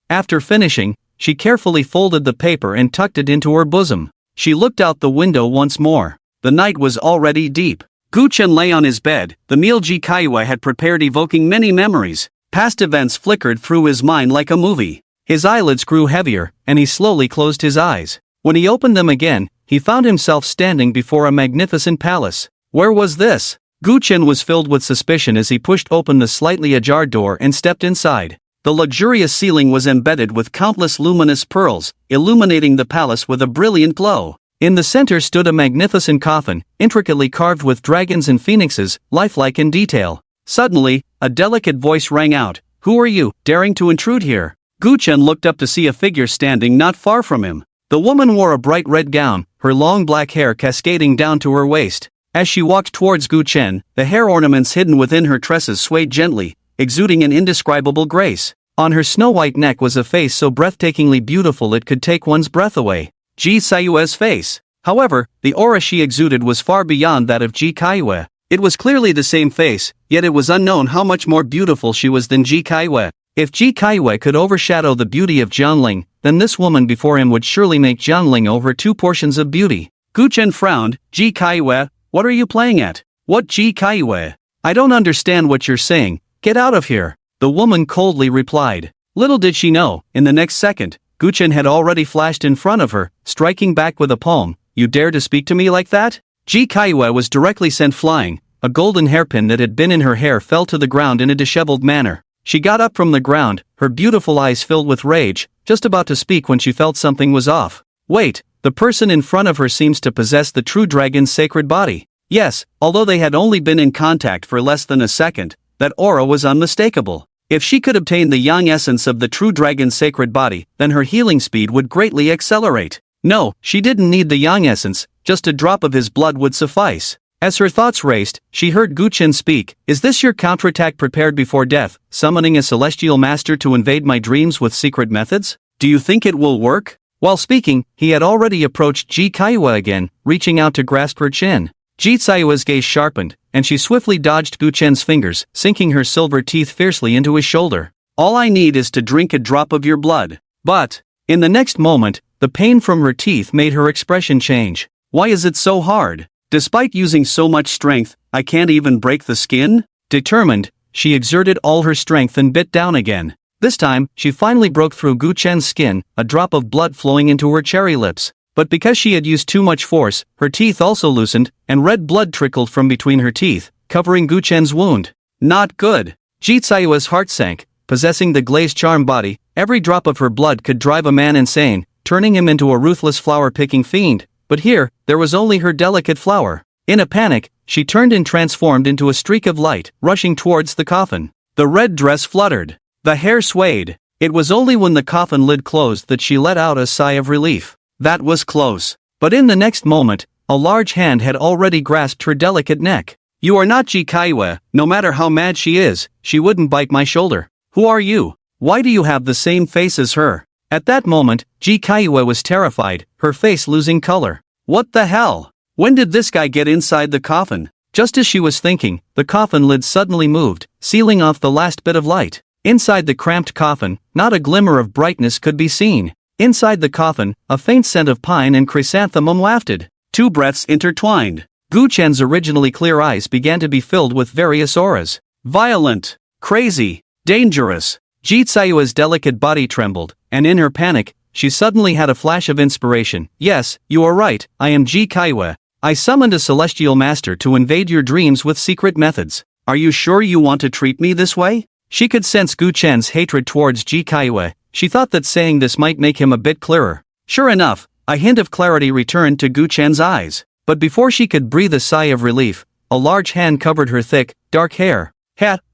After finishing, she carefully folded the paper and tucked it into her bosom. She looked out the window once more. The night was already deep. Gu Chen lay on his bed, the meal Ji Kaiyue had prepared evoking many memories. Past events flickered through his mind like a movie. His eyelids grew heavier, and he slowly closed his eyes. When he opened them again, he found himself standing before a magnificent palace. Where was this? Gu Chen was filled with suspicion as he pushed open the slightly ajar door and stepped inside. The luxurious ceiling was embedded with countless luminous pearls, illuminating the palace with a brilliant glow. In the center stood a magnificent coffin, intricately carved with dragons and phoenixes, lifelike in detail. Suddenly, a delicate voice rang out, "Who are you, daring to intrude here?" Gu Chen looked up to see a figure standing not far from him. The woman wore a bright red gown, her long black hair cascading down to her waist. As she walked towards Gu Chen, the hair ornaments hidden within her tresses swayed gently, exuding an indescribable grace. On her snow-white neck was a face so breathtakingly beautiful it could take one's breath away. Ji Sayue's face. However, the aura she exuded was far beyond that of Ji Kaiyue. It was clearly the same face, yet it was unknown how much more beautiful she was than Ji Kaiyue. If Ji Kaiyue could overshadow the beauty of Jianling, then this woman before him would surely make Jianling over 2 portions of beauty. Gu Chen frowned. Ji Kaiyue, what are you playing at? What Ji Kaiyue? I don't understand what you're saying, get out of here. The woman coldly replied. Little did she know, in the next second, Gu Chen had already flashed in front of her, striking back with a palm. You dare to speak to me like that? Ji Kaiyue was directly sent flying. A golden hairpin that had been in her hair fell to the ground in a disheveled manner. She got up from the ground, her beautiful eyes filled with rage, just about to speak when she felt something was off. Wait, the person in front of her seems to possess the true dragon's sacred body. Yes, although they had only been in contact for less than a second, that aura was unmistakable. If she could obtain the yang essence of the true dragon's sacred body, then her healing speed would greatly accelerate. No, she didn't need the yang essence, just a drop of his blood would suffice. As her thoughts raced, she heard Gu Chen speak. Is this your counterattack prepared before death, summoning a celestial master to invade my dreams with secret methods? Do you think it will work? While speaking, he had already approached Ji Kaiyue again, reaching out to grasp her chin. Ji Sayue's gaze sharpened, and she swiftly dodged Gu Chen's fingers, sinking her silver teeth fiercely into his shoulder. All I need is to drink a drop of your blood. But, in the next moment, the pain from her teeth made her expression change. Why is it so hard? Despite using so much strength, I can't even break the skin? Determined, she exerted all her strength and bit down again. This time, she finally broke through Gu Chen's skin, a drop of blood flowing into her cherry lips. But because she had used too much force, her teeth also loosened, and red blood trickled from between her teeth, covering Gu Chen's wound. Not good. Ji Sayue's heart sank. Possessing the glazed charm body, every drop of her blood could drive a man insane, turning him into a ruthless flower-picking fiend. But here, there was only her delicate flower. In a panic, she turned and transformed into a streak of light, rushing towards the coffin. The red dress fluttered. The hair swayed. It was only when the coffin lid closed that she let out a sigh of relief. That was close. But in the next moment, a large hand had already grasped her delicate neck. You are not Ji Kaiyue. No matter how mad she is, she wouldn't bite my shoulder. Who are you? Why do you have the same face as her? At that moment, Ji Kaiyue was terrified, her face losing color. What the hell? When did this guy get inside the coffin? Just as she was thinking, the coffin lid suddenly moved, sealing off the last bit of light. Inside the cramped coffin, not a glimmer of brightness could be seen. Inside the coffin, a faint scent of pine and chrysanthemum wafted. 2 breaths intertwined. Gu Chen's originally clear eyes began to be filled with various auras. Violent, crazy, dangerous. Ji Sayue's delicate body trembled, and in her panic, she suddenly had a flash of inspiration. Yes, you are right, I am Ji Kaiyue. I summoned a celestial master to invade your dreams with secret methods. Are you sure you want to treat me this way? She could sense Gu Chen's hatred towards Ji Kaiyue. She thought that saying this might make him a bit clearer. Sure enough, a hint of clarity returned to Gu Chen's eyes. But before she could breathe a sigh of relief, a large hand covered her thick, dark hair.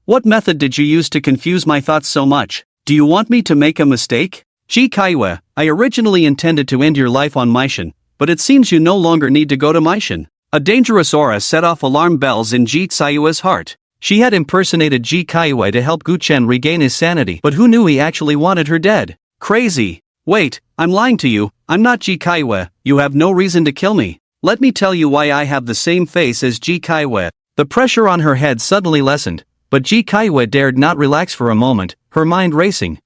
What method did you use to confuse my thoughts so much? Do you want me to make a mistake? Ji Kaiyue, I originally intended to end your life on Maishan, but it seems you no longer need to go to Maishan. A dangerous aura set off alarm bells in Ji Sayue's heart. She had impersonated Ji Kaiyue to help Gu Chen regain his sanity, but who knew he actually wanted her dead? Crazy. Wait, I'm lying to you, I'm not Ji Kaiyue, you have no reason to kill me. Let me tell you why I have the same face as Ji Kaiyue. The pressure on her head suddenly lessened, but Ji Kaiyue dared not relax for a moment, her mind racing.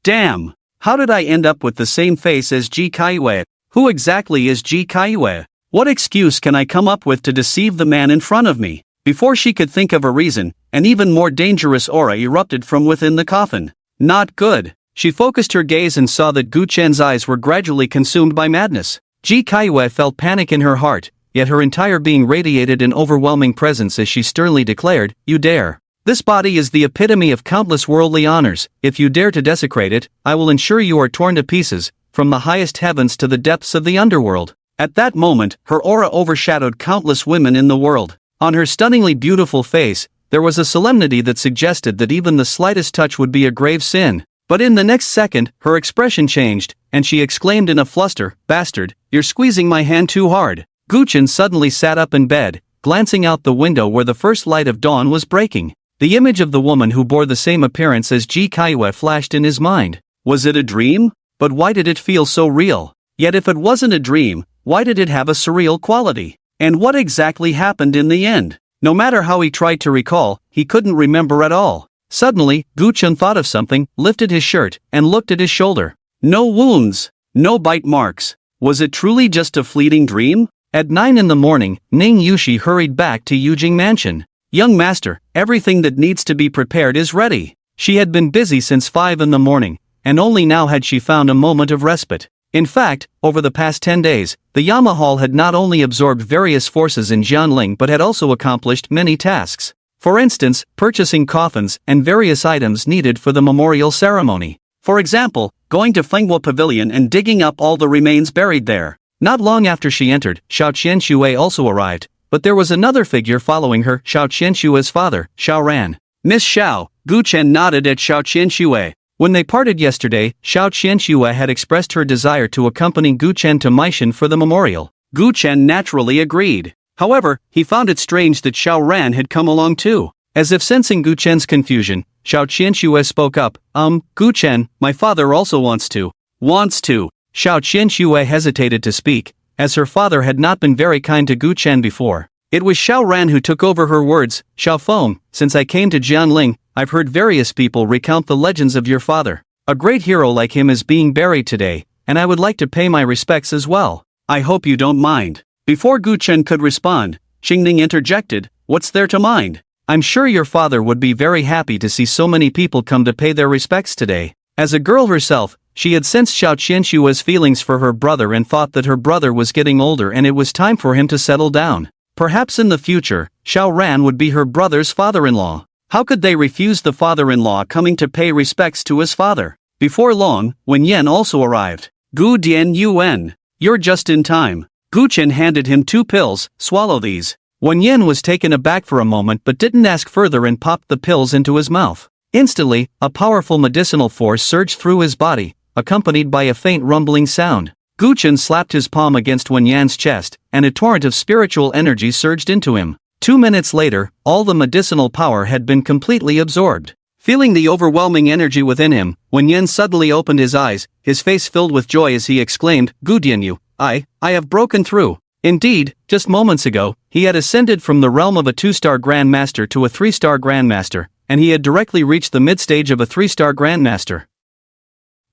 Damn, how did I end up with the same face as Ji Kaiyue? Who exactly is Ji Kaiyue? What excuse can I come up with to deceive the man in front of me? Before she could think of a reason, an even more dangerous aura erupted from within the coffin. Not good. She focused her gaze and saw that Gu Chen's eyes were gradually consumed by madness. Ji Kaiyue felt panic in her heart, yet her entire being radiated an overwhelming presence as she sternly declared, You dare. This body is the epitome of countless worldly honors. If you dare to desecrate it, I will ensure you are torn to pieces, from the highest heavens to the depths of the underworld. At that moment, her aura overshadowed countless women in the world. On her stunningly beautiful face, there was a solemnity that suggested that even the slightest touch would be a grave sin. But in the next second, her expression changed, and she exclaimed in a fluster, Bastard, you're squeezing my hand too hard. Gu Chen suddenly sat up in bed, glancing out the window where the first light of dawn was breaking. The image of the woman who bore the same appearance as Ji Kaiwe flashed in his mind. Was it a dream? But why did it feel so real? Yet if it wasn't a dream, why did it have a surreal quality? And what exactly happened in the end? No matter how he tried to recall, he couldn't remember at all. Suddenly, Gu-chun thought of something, lifted his shirt, and looked at his shoulder. No wounds. No bite marks. Was it truly just a fleeting dream? At 9 in the morning, Ning Yushi hurried back to Yujing Mansion. Young master, everything that needs to be prepared is ready. She had been busy since 5 in the morning, and only now had she found a moment of respite. In fact, over the past 10 days, the Yama Hall had not only absorbed various forces in Jianling but had also accomplished many tasks. For instance, purchasing coffins and various items needed for the memorial ceremony. For example, going to Fenghua Pavilion and digging up all the remains buried there. Not long after she entered, Xiao Qianxue also arrived, but there was another figure following her, Xiao Qianxue's father, Xiao Ran. Miss Xiao, Gu Chen nodded at Xiao Qianxue. When they parted yesterday, Xiao Qianxue had expressed her desire to accompany Gu Chen to Meishan for the memorial. Gu Chen naturally agreed. However, he found it strange that Xiao Ran had come along too. As if sensing Gu Chen's confusion, Xiao Qianxue spoke up, Gu Chen, my father also wants to. Wants to. Xiao Qianxue hesitated to speak, as her father had not been very kind to Gu Chen before. It was Xiao Ran who took over her words. Xiao Feng, since I came to Jianling, I've heard various people recount the legends of your father. A great hero like him is being buried today, and I would like to pay my respects as well. I hope you don't mind. Before Gu Chen could respond, Xingning interjected, what's there to mind? I'm sure your father would be very happy to see so many people come to pay their respects today. As a girl herself, she had sensed Xiao Qianxue's feelings for her brother and thought that her brother was getting older and it was time for him to settle down. Perhaps in the future, Xiao Ran would be her brother's father-in-law. How could they refuse the father-in-law coming to pay respects to his father? Before long, Wen Yan also arrived. Gu Dian Yuan, you're just in time. Gu Chen handed him 2 pills, swallow these. Wen Yan was taken aback for a moment but didn't ask further and popped the pills into his mouth. Instantly, a powerful medicinal force surged through his body, accompanied by a faint rumbling sound. Gu Chen slapped his palm against Wen Yan's chest, and a torrent of spiritual energy surged into him. 2 minutes later, all the medicinal power had been completely absorbed. Feeling the overwhelming energy within him, Wen Yan suddenly opened his eyes, his face filled with joy as he exclaimed, Gu Dianyu, I have broken through. Indeed, just moments ago, he had ascended from the realm of a 2-star Grandmaster to a 3-star Grandmaster, and he had directly reached the mid-stage of a 3-star Grandmaster.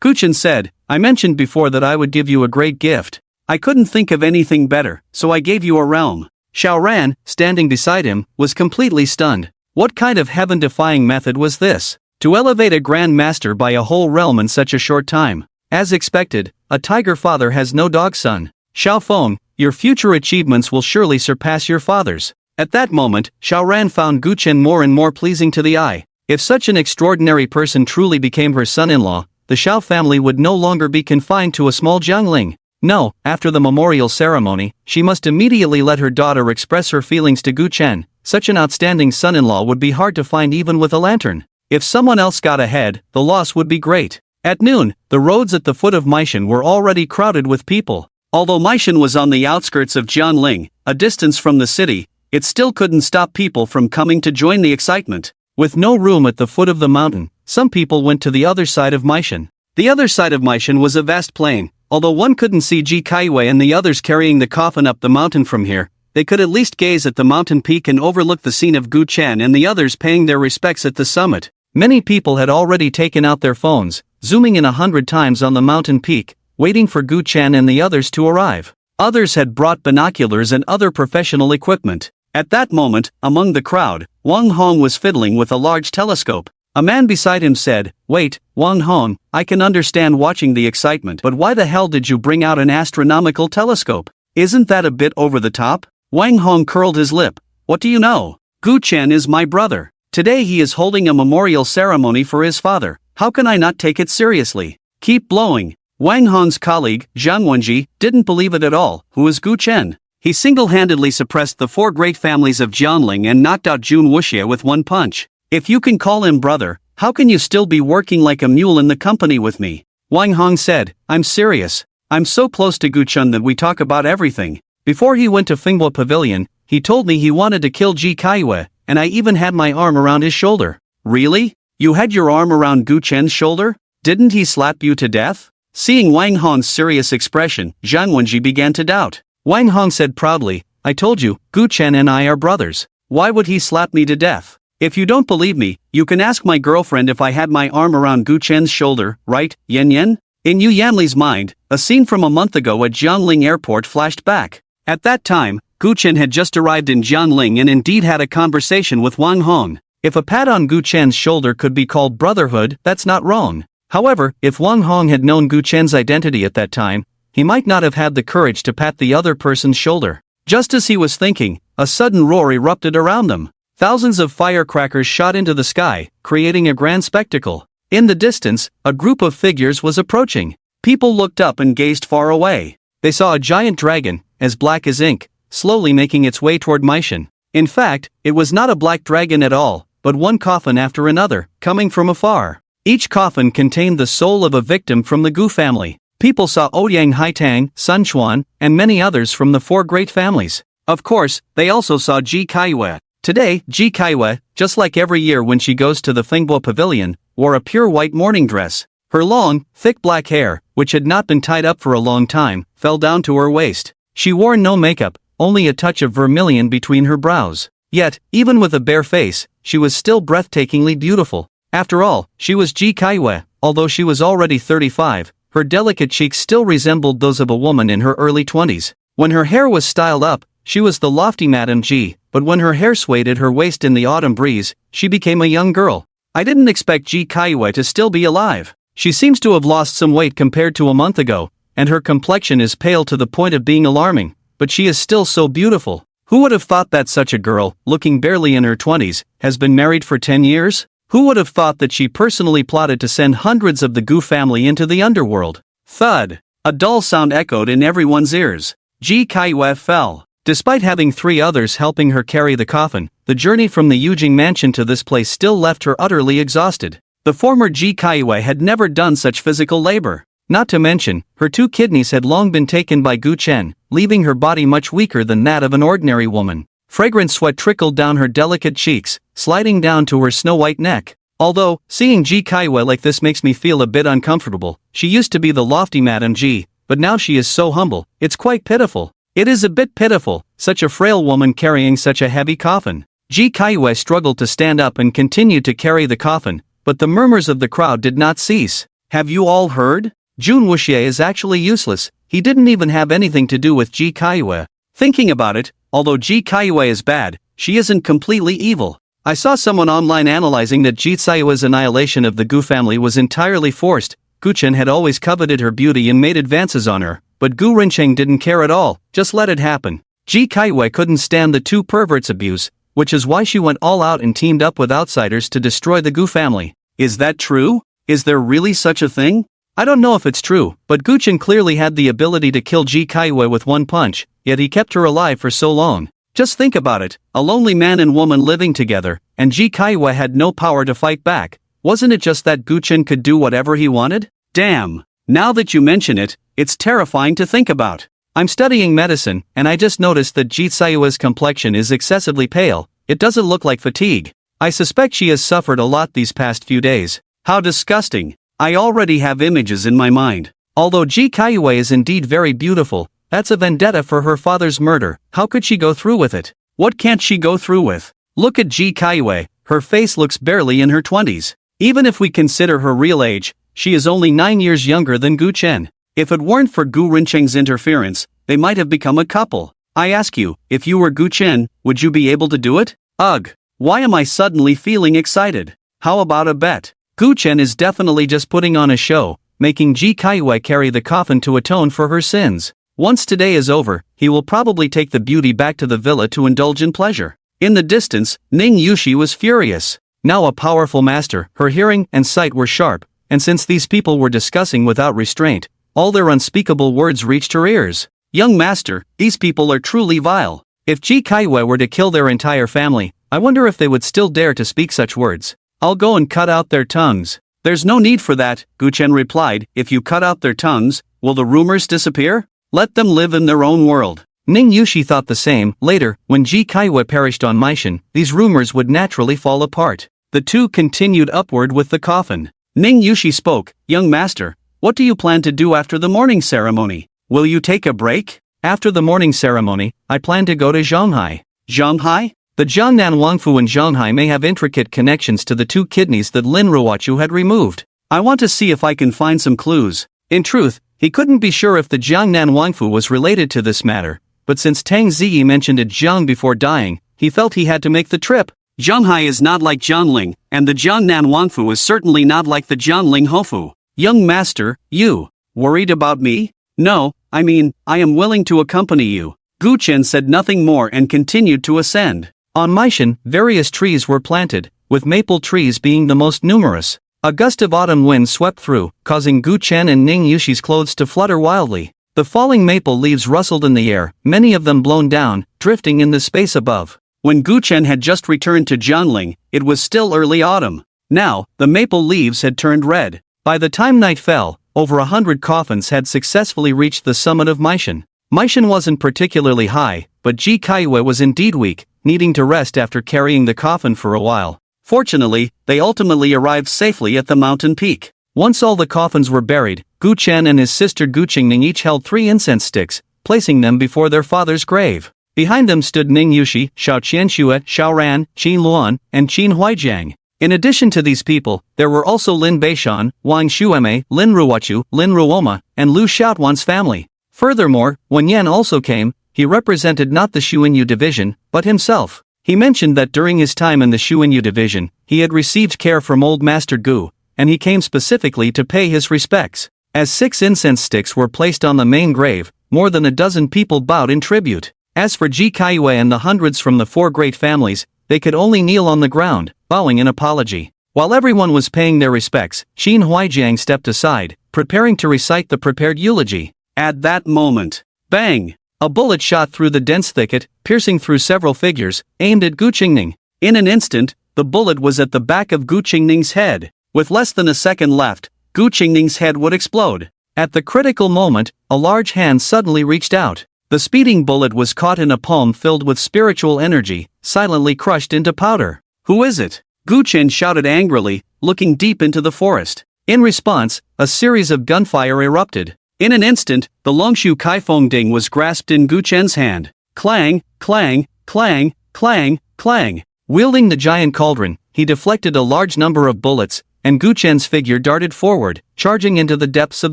Gu Chen said, I mentioned before that I would give you a great gift. I couldn't think of anything better, so I gave you a realm. Xiao Ran, standing beside him, was completely stunned. What kind of heaven-defying method was this? To elevate a Grand Master by a whole realm in such a short time. As expected, a tiger father has no dog son. Xiao Feng, your future achievements will surely surpass your father's. At that moment, Xiao Ran found Gu Chen more and more pleasing to the eye. If such an extraordinary person truly became her son-in-law, the Xiao family would no longer be confined to a small Jiangling. No, after the memorial ceremony, she must immediately let her daughter express her feelings to Gu Chen. Such an outstanding son-in-law would be hard to find even with a lantern. If someone else got ahead, the loss would be great. At noon, the roads at the foot of Meishan were already crowded with people. Although Meishan was on the outskirts of Jianling, a distance from the city, it still couldn't stop people from coming to join the excitement. With no room at the foot of the mountain, some people went to the other side of Meishan. The other side of Meishan was a vast plain. Although one couldn't see Ji Kaiwei and the others carrying the coffin up the mountain from here, they could at least gaze at the mountain peak and overlook the scene of Gu Chen and the others paying their respects at the summit. Many people had already taken out their phones, zooming in 100 times on the mountain peak, waiting for Gu Chen and the others to arrive. Others had brought binoculars and other professional equipment. At that moment, among the crowd, Wang Hong was fiddling with a large telescope. A man beside him said, Wait, Wang Hong, I can understand watching the excitement, but why the hell did you bring out an astronomical telescope? Isn't that a bit over the top? Wang Hong curled his lip. What do you know? Gu Chen is my brother. Today he is holding a memorial ceremony for his father. How can I not take it seriously? Keep blowing. Wang Hong's colleague, Zhang Wenji, didn't believe it at all. Who is Gu Chen? He single-handedly suppressed the 4 great families of Jianling and knocked out Jun Wuxie with one punch. If you can call him brother, how can you still be working like a mule in the company with me? Wang Hong said, I'm serious. I'm so close to Gu Chen that we talk about everything. Before he went to Fenghua Pavilion, he told me he wanted to kill Ji Kaiwei, and I even had my arm around his shoulder. Really? You had your arm around Gu Chen's shoulder? Didn't he slap you to death? Seeing Wang Hong's serious expression, Zhang Wenji began to doubt. Wang Hong said proudly, I told you, Gu Chen and I are brothers. Why would he slap me to death? If you don't believe me, you can ask my girlfriend if I had my arm around Gu Chen's shoulder, right, Yen Yen? In Yu Yanli's mind, a scene from a month ago at Jiangling Airport flashed back. At that time, Gu Chen had just arrived in Jiangling and indeed had a conversation with Wang Hong. If a pat on Gu Chen's shoulder could be called brotherhood, that's not wrong. However, if Wang Hong had known Gu Chen's identity at that time, he might not have had the courage to pat the other person's shoulder. Just as he was thinking, a sudden roar erupted around them. Thousands of firecrackers shot into the sky, creating a grand spectacle. In the distance, a group of figures was approaching. People looked up and gazed far away. They saw a giant dragon, as black as ink, slowly making its way toward Meishan. In fact, it was not a black dragon at all, but one coffin after another, coming from afar. Each coffin contained the soul of a victim from the Gu family. People saw Ouyang Haitang, Sun Chuan, and many others from the four great families. Of course, they also saw Ji Kaiyue. Today, Ji Kaiyue, just like every year when she goes to the Fengbo Pavilion, wore a pure white morning dress. Her long, thick black hair, which had not been tied up for a long time, fell down to her waist. She wore no makeup, only a touch of vermilion between her brows. Yet, even with a bare face, she was still breathtakingly beautiful. After all, she was Ji Kaiyue. Although she was already 35, her delicate cheeks still resembled those of a woman in her early 20s. When her hair was styled up, she was the lofty Madame Ji, but when her hair swayed at her waist in the autumn breeze, she became a young girl. I didn't expect Ji Kaiyue to still be alive. She seems to have lost some weight compared to a month ago, and her complexion is pale to the point of being alarming, but she is still so beautiful. Who would have thought that such a girl, looking barely in her 20s, has been married for 10 years? Who would have thought that she personally plotted to send hundreds of the Gu family into the underworld? Thud! A dull sound echoed in everyone's ears. Ji Kaiyue fell. Despite having 3 others helping her carry the coffin, the journey from the Yujing mansion to this place still left her utterly exhausted. The former Ji Kaiyue had never done such physical labor. Not to mention, her 2 kidneys had long been taken by Gu Chen, leaving her body much weaker than that of an ordinary woman. Fragrant sweat trickled down her delicate cheeks, sliding down to her snow-white neck. Although, seeing Ji Kaiyue like this makes me feel a bit uncomfortable. She used to be the lofty Madame Ji, but now she is so humble, it's quite pitiful. It is a bit pitiful, such a frail woman carrying such a heavy coffin. Ji Kaiyue struggled to stand up and continued to carry the coffin, but the murmurs of the crowd did not cease. Have you all heard? Jun Wuxie is actually useless, he didn't even have anything to do with Ji Kaiyue. Thinking about it, although Ji Kaiyue is bad, she isn't completely evil. I saw someone online analyzing that Ji Kaiyue's annihilation of the Gu family was entirely forced. Gu Chen had always coveted her beauty and made advances on her, but Gu Rincheng didn't care at all, just let it happen. Ji Kaiyue couldn't stand the 2 perverts' abuse, which is why she went all out and teamed up with outsiders to destroy the Gu family. Is that true? Is there really such a thing? I don't know if it's true, but Gu Chen clearly had the ability to kill Ji Kaiyue with one punch, yet he kept her alive for so long. Just think about it, a lonely man and woman living together, and Ji Kaiyue had no power to fight back. Wasn't it just that Gu Chen could do whatever he wanted? Damn! Now that you mention it, it's terrifying to think about. I'm studying medicine, and I just noticed that Ji Kaiyue's complexion is excessively pale. It doesn't look like fatigue. I suspect she has suffered a lot these past few days. How disgusting! I already have images in my mind. Although Ji Kaiyue is indeed very beautiful, that's a vendetta for her father's murder. How could she go through with it? What can't she go through with? Look at Ji Kaiyue, her face looks barely in her 20s. Even if we consider her real age, she is only 9 years younger than Gu Chen. If it weren't for Gu Rincheng's interference, they might have become a couple. I ask you, if you were Gu Chen, would you be able to do it? Ugh! Why am I suddenly feeling excited? How about a bet? Gu Chen is definitely just putting on a show, making Ji Kaiyue carry the coffin to atone for her sins. Once today is over, he will probably take the beauty back to the villa to indulge in pleasure. In the distance, Ning Yushi was furious. Now a powerful master, her hearing and sight were sharp, and since these people were discussing without restraint, all their unspeakable words reached her ears. Young master, these people are truly vile. If Ji Kaiyue were to kill their entire family, I wonder if they would still dare to speak such words. I'll go and cut out their tongues. There's no need for that, Gu Chen replied. If you cut out their tongues, will the rumors disappear? Let them live in their own world. Ning Yushi thought the same. Later, when Ji Kaiwa perished on Meishan, these rumors would naturally fall apart. The two continued upward with the coffin. Ning Yushi spoke, "Young master, what do you plan to do after the mourning ceremony? Will you take a break?" "After the mourning ceremony, I plan to go to Zhonghai." "Zhonghai?" The Jiangnan Wangfu in Zhonghai may have intricate connections to the two kidneys that Lin Ruochu had removed. I want to see if I can find some clues. In truth, he couldn't be sure if the Jiangnan Wangfu was related to this matter, but since Tang Ziyi mentioned it Jiang before dying, he felt he had to make the trip. Zhonghai is not like Jiangling, and the Jiangnan Wangfu is certainly not like the Jiangling Hofu. "Young master, you worried about me?" "No, I mean, I am willing to accompany you." Gu Chen said nothing more and continued to ascend. On Meishan, various trees were planted, with maple trees being the most numerous. A gust of autumn wind swept through, causing Gu Chen and Ning Yushi's clothes to flutter wildly. The falling maple leaves rustled in the air, many of them blown down, drifting in the space above. When Gu Chen had just returned to Jiangling, it was still early autumn. Now, the maple leaves had turned red. By the time night fell, over 100 coffins had successfully reached the summit of Meishan. Meishan wasn't particularly high, but Ji Kaiwa was indeed weak, needing to rest after carrying the coffin for a while. Fortunately, they ultimately arrived safely at the mountain peak. Once all the coffins were buried, Gu Chen and his sister Gu Qingning each held 3 incense sticks, placing them before their father's grave. Behind them stood Ning Yushi, Xiao Qianxue, Xiao Ran, Qin Luan, and Qin Huijiang. In addition to these people, there were also Lin Beishan, Wang Xueme, Lin Ruochu, Lin Ruoma, and Lu Xiaotuan's family. Furthermore, Wen Yan also came. He represented not the Xuanyu division, but himself. He mentioned that during his time in the Xuanyu division, he had received care from old Master Gu, and he came specifically to pay his respects. As 6 incense sticks were placed on the main grave, more than a dozen people bowed in tribute. As for Ji Kaiwa and the hundreds from the 4 great families, they could only kneel on the ground, bowing in apology. While everyone was paying their respects, Qin Huijiang stepped aside, preparing to recite the prepared eulogy. At that moment, bang! A bullet shot through the dense thicket, piercing through several figures, aimed at Gu Qingning. In an instant, the bullet was at the back of Gu Qingning's head. With less than a second left, Gu Qingning's head would explode. At the critical moment, a large hand suddenly reached out. The speeding bullet was caught in a palm filled with spiritual energy, silently crushed into powder. "Who is it?" Gu Chen shouted angrily, looking deep into the forest. In response, a series of gunfire erupted. In an instant, the Longshu Kaifeng Ding was grasped in Gu Chen's hand. Clang, clang, clang, clang, clang. Wielding the giant cauldron, he deflected a large number of bullets, and Gu Chen's figure darted forward, charging into the depths of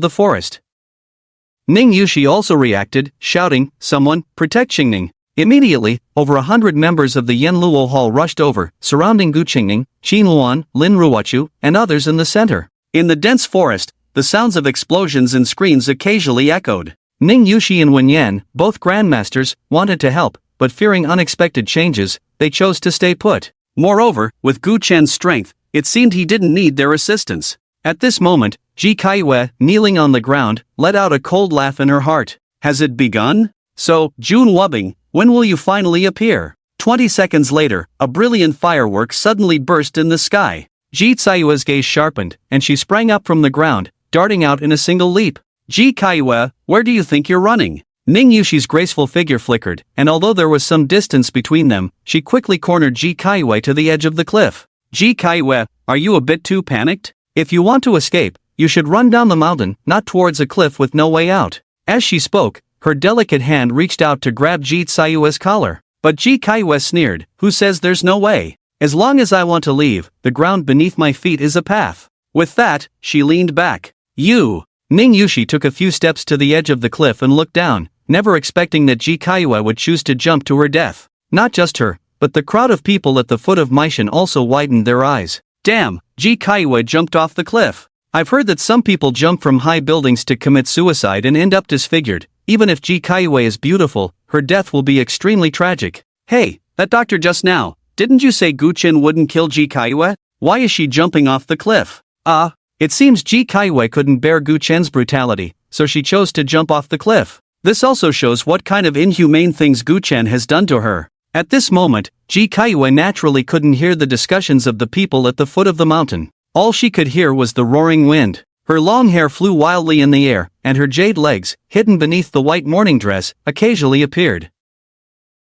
the forest. Ning Yushi also reacted, shouting, "Someone, protect Qingning." Immediately, over 100 members of the Yanluo Hall rushed over, surrounding Gu Qingning, Qin Luan, Lin Ruochu, and others in the center. In the dense forest, the sounds of explosions and screams occasionally echoed. Ning Yushi and Wen Yan, both grandmasters, wanted to help, but fearing unexpected changes, they chose to stay put. Moreover, with Gu Chen's strength, it seemed he didn't need their assistance. At this moment, Ji Kaiwa, kneeling on the ground, let out a cold laugh in her heart. "Has it begun? So, Jun Wubbing, when will you finally appear?" 20 seconds later, a brilliant firework suddenly burst in the sky. Ji Tsayua's gaze sharpened, and she sprang up from the ground, darting out in a single leap. "Ji Kaiwa, where do you think you're running?" Ning Yushi's graceful figure flickered, and although there was some distance between them, she quickly cornered Ji Kaiwa to the edge of the cliff. "Ji Kaiwa, are you a bit too panicked? If you want to escape, you should run down the mountain, not towards a cliff with no way out." As she spoke, her delicate hand reached out to grab Ji Tsayua's collar. But Ji Kaiwa sneered, "Who says there's no way? As long as I want to leave, the ground beneath my feet is a path." With that, she leaned back. "You!" Ning Yushi took a few steps to the edge of the cliff and looked down, never expecting that Ji Kaiwa would choose to jump to her death. Not just her, but the crowd of people at the foot of Meishan also widened their eyes. Damn, Ji Kaiwa jumped off the cliff. I've heard that some people jump from high buildings to commit suicide and end up disfigured. Even if Ji Kaiwa is beautiful, her death will be extremely tragic. Hey, that doctor just now, didn't you say Gu Chen wouldn't kill Ji Kaiwa? Why is she jumping off the cliff? It seems Ji Kaiwa couldn't bear Gu Chen's brutality, so she chose to jump off the cliff. This also shows what kind of inhumane things Gu Chen has done to her. At this moment, Ji Kaiwa naturally couldn't hear the discussions of the people at the foot of the mountain. All she could hear was the roaring wind. Her long hair flew wildly in the air, and her jade legs, hidden beneath the white morning dress, occasionally appeared.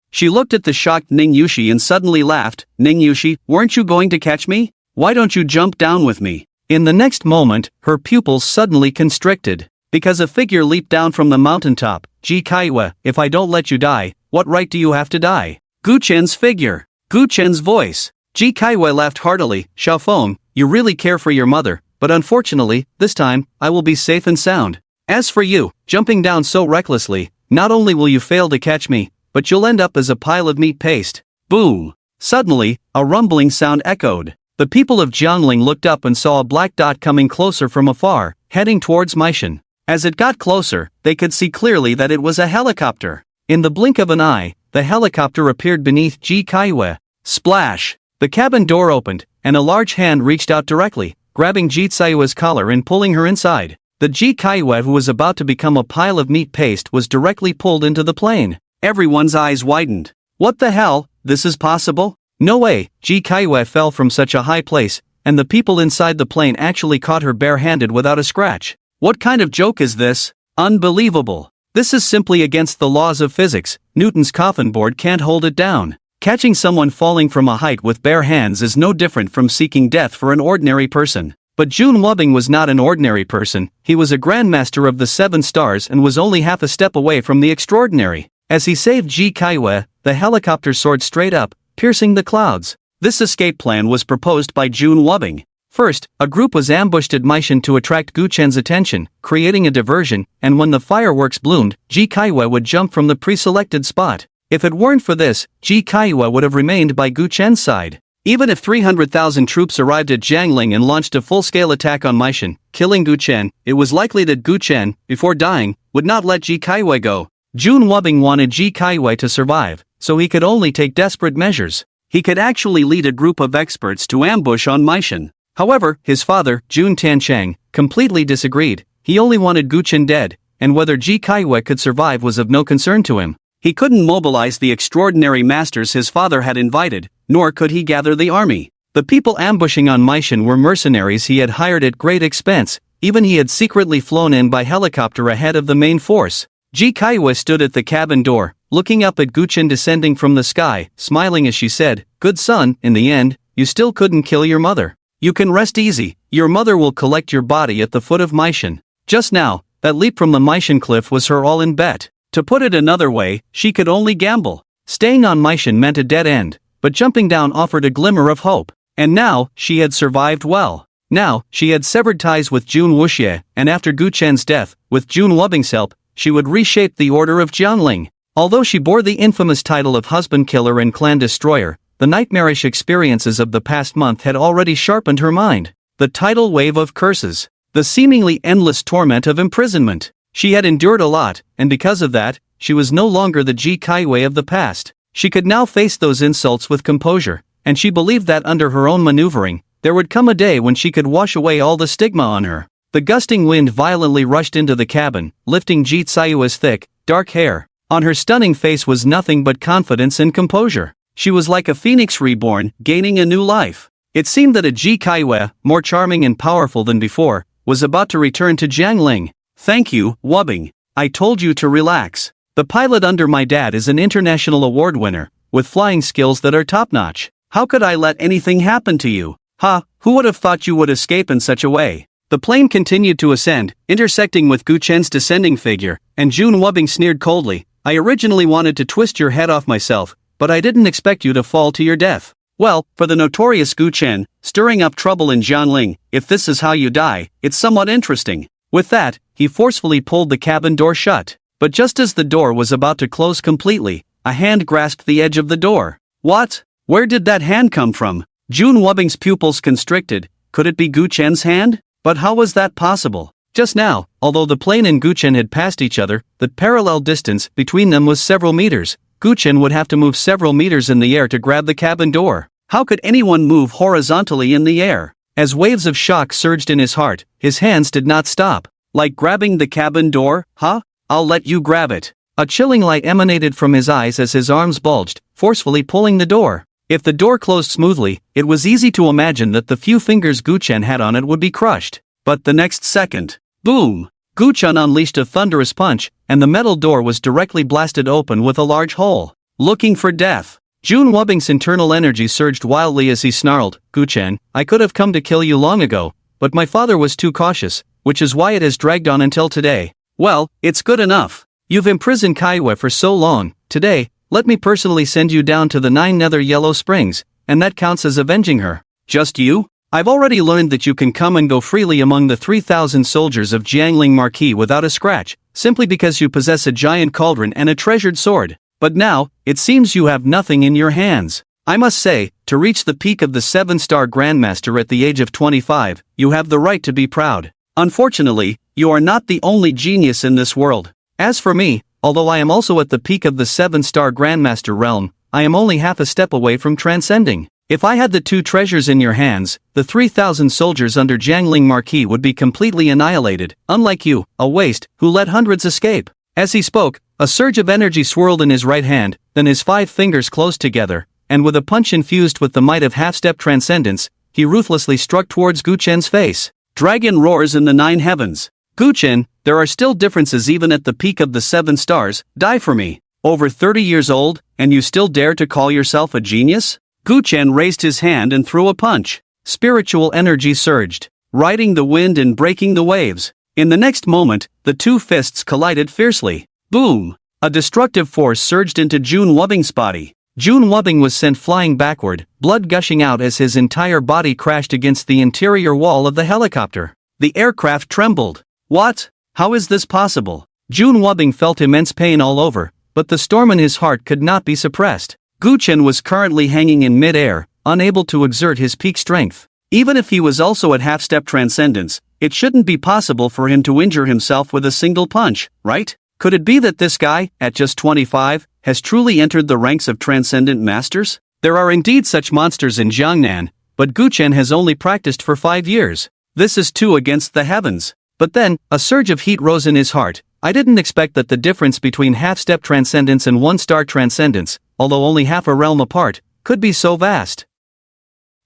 She looked at the shocked Ning Yushi and suddenly laughed. "Ning Yushi, weren't you going to catch me? Why don't you jump down with me?" In the next moment, her pupils suddenly constricted, because a figure leaped down from the mountaintop. "Ji Kaiwa, if I don't let you die, what right do you have to die?" Gu Chen's figure. Gu Chen's voice. Ji Kaiwa laughed heartily. "Xiaofeng, you really care for your mother, but unfortunately, this time, I will be safe and sound. As for you, jumping down so recklessly, not only will you fail to catch me, but you'll end up as a pile of meat paste." Boom! Suddenly, a rumbling sound echoed. The people of Jiangling looked up and saw a black dot coming closer from afar, heading towards Meishan. As it got closer, they could see clearly that it was a helicopter. In the blink of an eye, the helicopter appeared beneath Ji Kaiwa. Splash! The cabin door opened, and a large hand reached out directly, grabbing Ji Tsaiwa's collar and pulling her inside. The Ji Kaiwa who was about to become a pile of meat paste was directly pulled into the plane. Everyone's eyes widened. What the hell? This is possible? No way! Ji Kaiwa fell from such a high place, and the people inside the plane actually caught her bare-handed without a scratch. What kind of joke is this? Unbelievable! This is simply against the laws of physics. Newton's coffin board can't hold it down. Catching someone falling from a height with bare hands is no different from seeking death for an ordinary person. But Jun Wubbing was not an ordinary person. He was a grandmaster of the 7 stars and was only half a step away from the extraordinary. As he saved Ji Kaiwa, the helicopter soared straight up, piercing the clouds. This escape plan was proposed by Jun Wubbing. First, a group was ambushed at Meishan to attract Gu Chen's attention, creating a diversion, and when the fireworks bloomed, Ji Kaiwa would jump from the pre-selected spot. If it weren't for this, Ji Kaiwa would have remained by Gu Chen's side. Even if 300,000 troops arrived at Jiangling and launched a full-scale attack on Meishan, killing Gu Chen, it was likely that Gu Chen, before dying, would not let Ji Kaiwa go. Jun Wubbing wanted Ji Kaiwa to survive, so he could only take desperate measures. He could actually lead a group of experts to ambush on Meishan. However, his father, Jun Tanchang, completely disagreed. He only wanted Gu Chen dead, and whether Ji Kaiwa could survive was of no concern to him. He couldn't mobilize the extraordinary masters his father had invited, nor could he gather the army. The people ambushing on Meishan were mercenaries he had hired at great expense. Even he had secretly flown in by helicopter ahead of the main force. Ji Kaiwa stood at the cabin door, looking up at Gu Chen descending from the sky, smiling as she said, "Good son, in the end, you still couldn't kill your mother. You can rest easy, your mother will collect your body at the foot of Meishan." Just now, that leap from the Meishan cliff was her all-in bet. To put it another way, she could only gamble. Staying on Meishan meant a dead end, but jumping down offered a glimmer of hope. And now, she had survived well. Now, she had severed ties with Jun Wuxie, and after Gu Chen's death, with Jun Wubbing's help, she would reshape the order of Jiangling. Although she bore the infamous title of husband killer and clan destroyer, the nightmarish experiences of the past month had already sharpened her mind. The tidal wave of curses. The seemingly endless torment of imprisonment. She had endured a lot, and because of that, she was no longer the Ji Kaiwa of the past. She could now face those insults with composure, and she believed that under her own maneuvering, there would come a day when she could wash away all the stigma on her. The gusting wind violently rushed into the cabin, lifting Ji Tsaiwa's thick, dark hair. On her stunning face was nothing but confidence and composure. She was like a phoenix reborn, gaining a new life. It seemed that a Ji Kaiwa, more charming and powerful than before, was about to return to Jiangling. "Thank you, Wubbing. I told you to relax. The pilot under my dad is an international award winner, with flying skills that are top-notch. How could I let anything happen to you? Ha, who would have thought you would escape in such a way?" The plane continued to ascend, intersecting with Gu Chen's descending figure, and Jun Wubbing sneered coldly, "I originally wanted to twist your head off myself, but I didn't expect you to fall to your death. Well, for the notorious Gu Chen, stirring up trouble in Jiangling, if this is how you die, it's somewhat interesting." With that, he forcefully pulled the cabin door shut. But just as the door was about to close completely, a hand grasped the edge of the door. What? Where did that hand come from? Jun Wubbing's pupils constricted. Could it be Gu Chen's hand? But how was that possible? Just now, although the plane and Gu Chen had passed each other, the parallel distance between them was several meters. Gu Chen would have to move several meters in the air to grab the cabin door. How could anyone move horizontally in the air? As waves of shock surged in his heart, his hands did not stop. Like grabbing the cabin door, huh? I'll let you grab it. A chilling light emanated from his eyes as his arms bulged, forcefully pulling the door. If the door closed smoothly, it was easy to imagine that the few fingers Gu Chen had on it would be crushed. But the next second, boom! Gu Chun unleashed a thunderous punch, and the metal door was directly blasted open with a large hole. Looking for death. Jun Wubbing's internal energy surged wildly as he snarled, Gu Chen, I could have come to kill you long ago, but my father was too cautious, which is why it has dragged on until today. Well, it's good enough. You've imprisoned Kaiwe for so long. Today, let me personally send you down to the 9 nether yellow springs, and that counts as avenging her. Just you? I've already learned that you can come and go freely among the 3,000 soldiers of Jiangling Marquis without a scratch, simply because you possess a giant cauldron and a treasured sword. But now, it seems you have nothing in your hands. I must say, to reach the peak of the 7-star Grandmaster at the age of 25, you have the right to be proud. Unfortunately, you are not the only genius in this world. As for me, although I am also at the peak of the 7-star Grandmaster realm, I am only half a step away from transcending. If I had the 2 treasures in your hands, the 3,000 soldiers under Jiangling Marquis would be completely annihilated, unlike you, a waste, who let hundreds escape. As he spoke, a surge of energy swirled in his right hand, then his 5 fingers closed together, and with a punch infused with the might of half-step transcendence, he ruthlessly struck towards Gu Chen's face. Dragon roars in the 9 heavens. Gu Chen, there are still differences even at the peak of the 7 stars, die for me. Over 30 years old, and you still dare to call yourself a genius? Gu Chen raised his hand and threw a punch. Spiritual energy surged, riding the wind and breaking the waves. In the next moment, the 2 fists collided fiercely. Boom! A destructive force surged into Jun Wubbing's body. Jun Wubbing was sent flying backward, blood gushing out as his entire body crashed against the interior wall of the helicopter. The aircraft trembled. What? How is this possible? Jun Wubbing felt immense pain all over, but the storm in his heart could not be suppressed. Gu Chen was currently hanging in mid-air, unable to exert his peak strength. Even if he was also at half-step transcendence, it shouldn't be possible for him to injure himself with a single punch, right? Could it be that this guy, at just 25, has truly entered the ranks of transcendent masters? There are indeed such monsters in Jiangnan, but Gu Chen has only practiced for 5 years. This is 2 against the heavens. But then, a surge of heat rose in his heart. I didn't expect that the difference between half-step transcendence and 1-star transcendence, although only half a realm apart, could be so vast.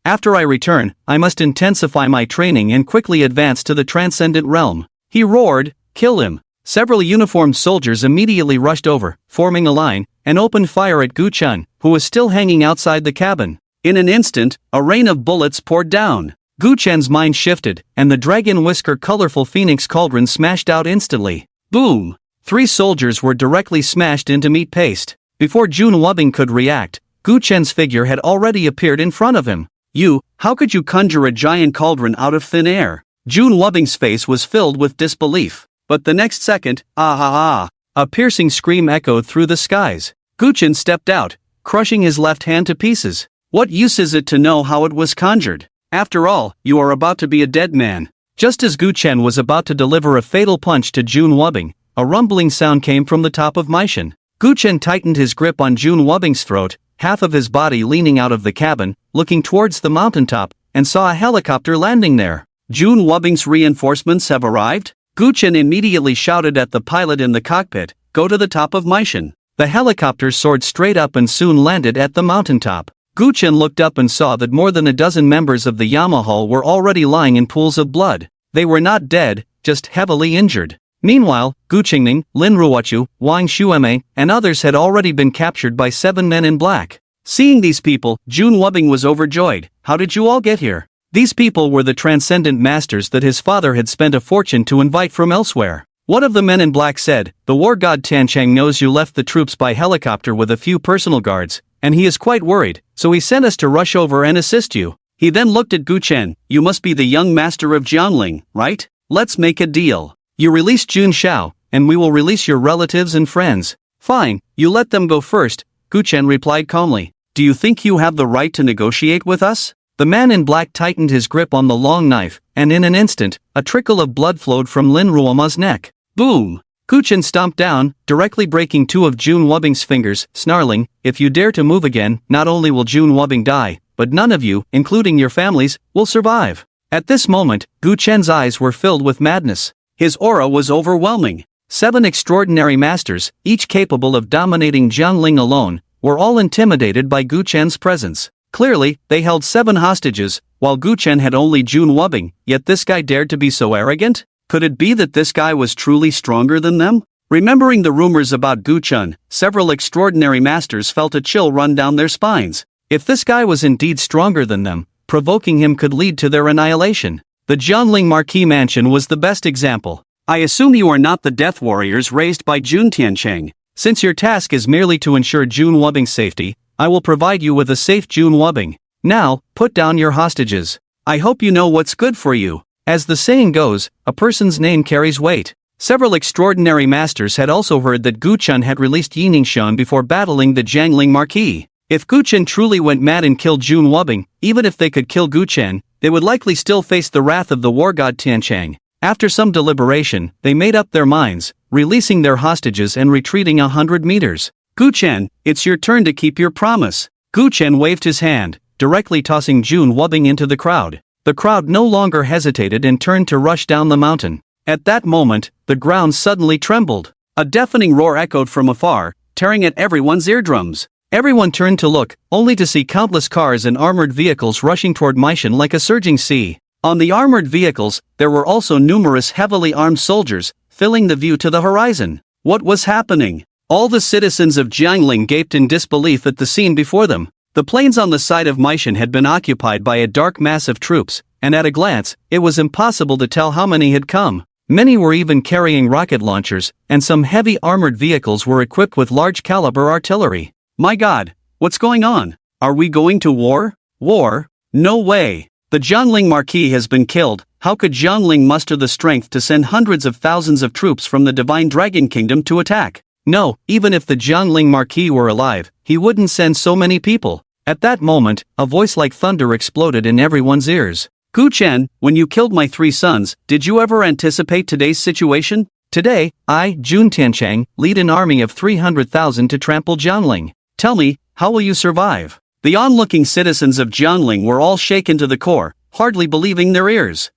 After I return, I must intensify my training and quickly advance to the transcendent realm. He roared, kill him. Several uniformed soldiers immediately rushed over, forming a line, and opened fire at Gu Chen, who was still hanging outside the cabin. In an instant, a rain of bullets poured down. Gu Chen's mind shifted, and the dragon whisker colorful phoenix cauldron smashed out instantly. Boom! 3 soldiers were directly smashed into meat paste. Before Jun Wubbing could react, Gu Chen's figure had already appeared in front of him. How could you conjure a giant cauldron out of thin air? Jun Wubbing's face was filled with disbelief. But the next second, a piercing scream echoed through the skies. Gu Chen stepped out, crushing his left hand to pieces. What use is it to know how it was conjured? After all, you are about to be a dead man. Just as Gu Chen was about to deliver a fatal punch to Jun Wubbing, a rumbling sound came from the top of Maishan. Gu Chen tightened his grip on Jun Wubbing's throat, half of his body leaning out of the cabin, looking towards the mountaintop, and saw a helicopter landing there. Jun Wubbing's reinforcements have arrived? Gu Chen immediately shouted at the pilot in the cockpit, go to the top of Maishan. The helicopter soared straight up and soon landed at the mountaintop. Gu Chen looked up and saw that more than a dozen members of the Yamahal were already lying in pools of blood. They were not dead, just heavily injured. Meanwhile, Gu Qingning, Lin Ruochu, Wang Xueme, and others had already been captured by 7 men in black. Seeing these people, Jun Wubbing was overjoyed. How did you all get here? These people were the transcendent masters that his father had spent a fortune to invite from elsewhere. One of the men in black said, the war god Tanchang knows you left the troops by helicopter with a few personal guards, and he is quite worried, so he sent us to rush over and assist you. He then looked at Gu Chen. You must be the young master of Jiangling, right? Let's make a deal. You release Jun Xiao, and we will release your relatives and friends. Fine, you let them go first, Gu Chen replied calmly. Do you think you have the right to negotiate with us? The man in black tightened his grip on the long knife, and in an instant, a trickle of blood flowed from Lin Ruoma's neck. Boom! Gu Chen stomped down, directly breaking 2 of Jun Wubbing's fingers, snarling, if you dare to move again, not only will Jun Wubbing die, but none of you, including your families, will survive. At this moment, Gu Chen's eyes were filled with madness. His aura was overwhelming. 7 extraordinary masters, each capable of dominating Jiangling alone, were all intimidated by Gu Chen's presence. Clearly, they held 7 hostages, while Gu Chen had only Jun Wubbing, yet this guy dared to be so arrogant? Could it be that this guy was truly stronger than them? Remembering the rumors about Gu Chen, several extraordinary masters felt a chill run down their spines. If this guy was indeed stronger than them, provoking him could lead to their annihilation. The Jianling Marquis Mansion was the best example. I assume you are not the death warriors raised by Jun Tiancheng. Since your task is merely to ensure Jun Wubbing's safety, I will provide you with a safe Jun Wubbing. Now, put down your hostages. I hope you know what's good for you. As the saying goes, a person's name carries weight. Several extraordinary masters had also heard that Gu Chen had released Yiningshan before battling the Jiangling Marquis. If Gu Chen truly went mad and killed Jun Wubbing, even if they could kill Gu Chen, they would likely still face the wrath of the war god Tiancheng. After some deliberation, they made up their minds, releasing their hostages and retreating 100 meters. Gu Chen, it's your turn to keep your promise. Gu Chen waved his hand, directly tossing Jun Wubbing into the crowd. The crowd no longer hesitated and turned to rush down the mountain. At that moment, the ground suddenly trembled. A deafening roar echoed from afar, tearing at everyone's eardrums. Everyone turned to look, only to see countless cars and armored vehicles rushing toward Meishan like a surging sea. On the armored vehicles, there were also numerous heavily armed soldiers, filling the view to the horizon. What was happening? All the citizens of Jiangling gaped in disbelief at the scene before them. The plains on the side of Meishan had been occupied by a dark mass of troops, and at a glance, it was impossible to tell how many had come. Many were even carrying rocket launchers, and some heavy armored vehicles were equipped with large-caliber artillery. My God, what's going on? Are we going to war? War? No way. The Jiangling Marquis has been killed. How could Jiangling muster the strength to send hundreds of thousands of troops from the Divine Dragon Kingdom to attack? No, even if the Jiangling Marquis were alive, he wouldn't send so many people. At that moment, a voice like thunder exploded in everyone's ears. Gu Chen, when you killed my 3 sons, did you ever anticipate today's situation? Today, I, Jun Tiancheng, lead an army of 300,000 to trample Jiangling. Tell me, how will you survive? The onlooking citizens of Jiangling were all shaken to the core, hardly believing their ears.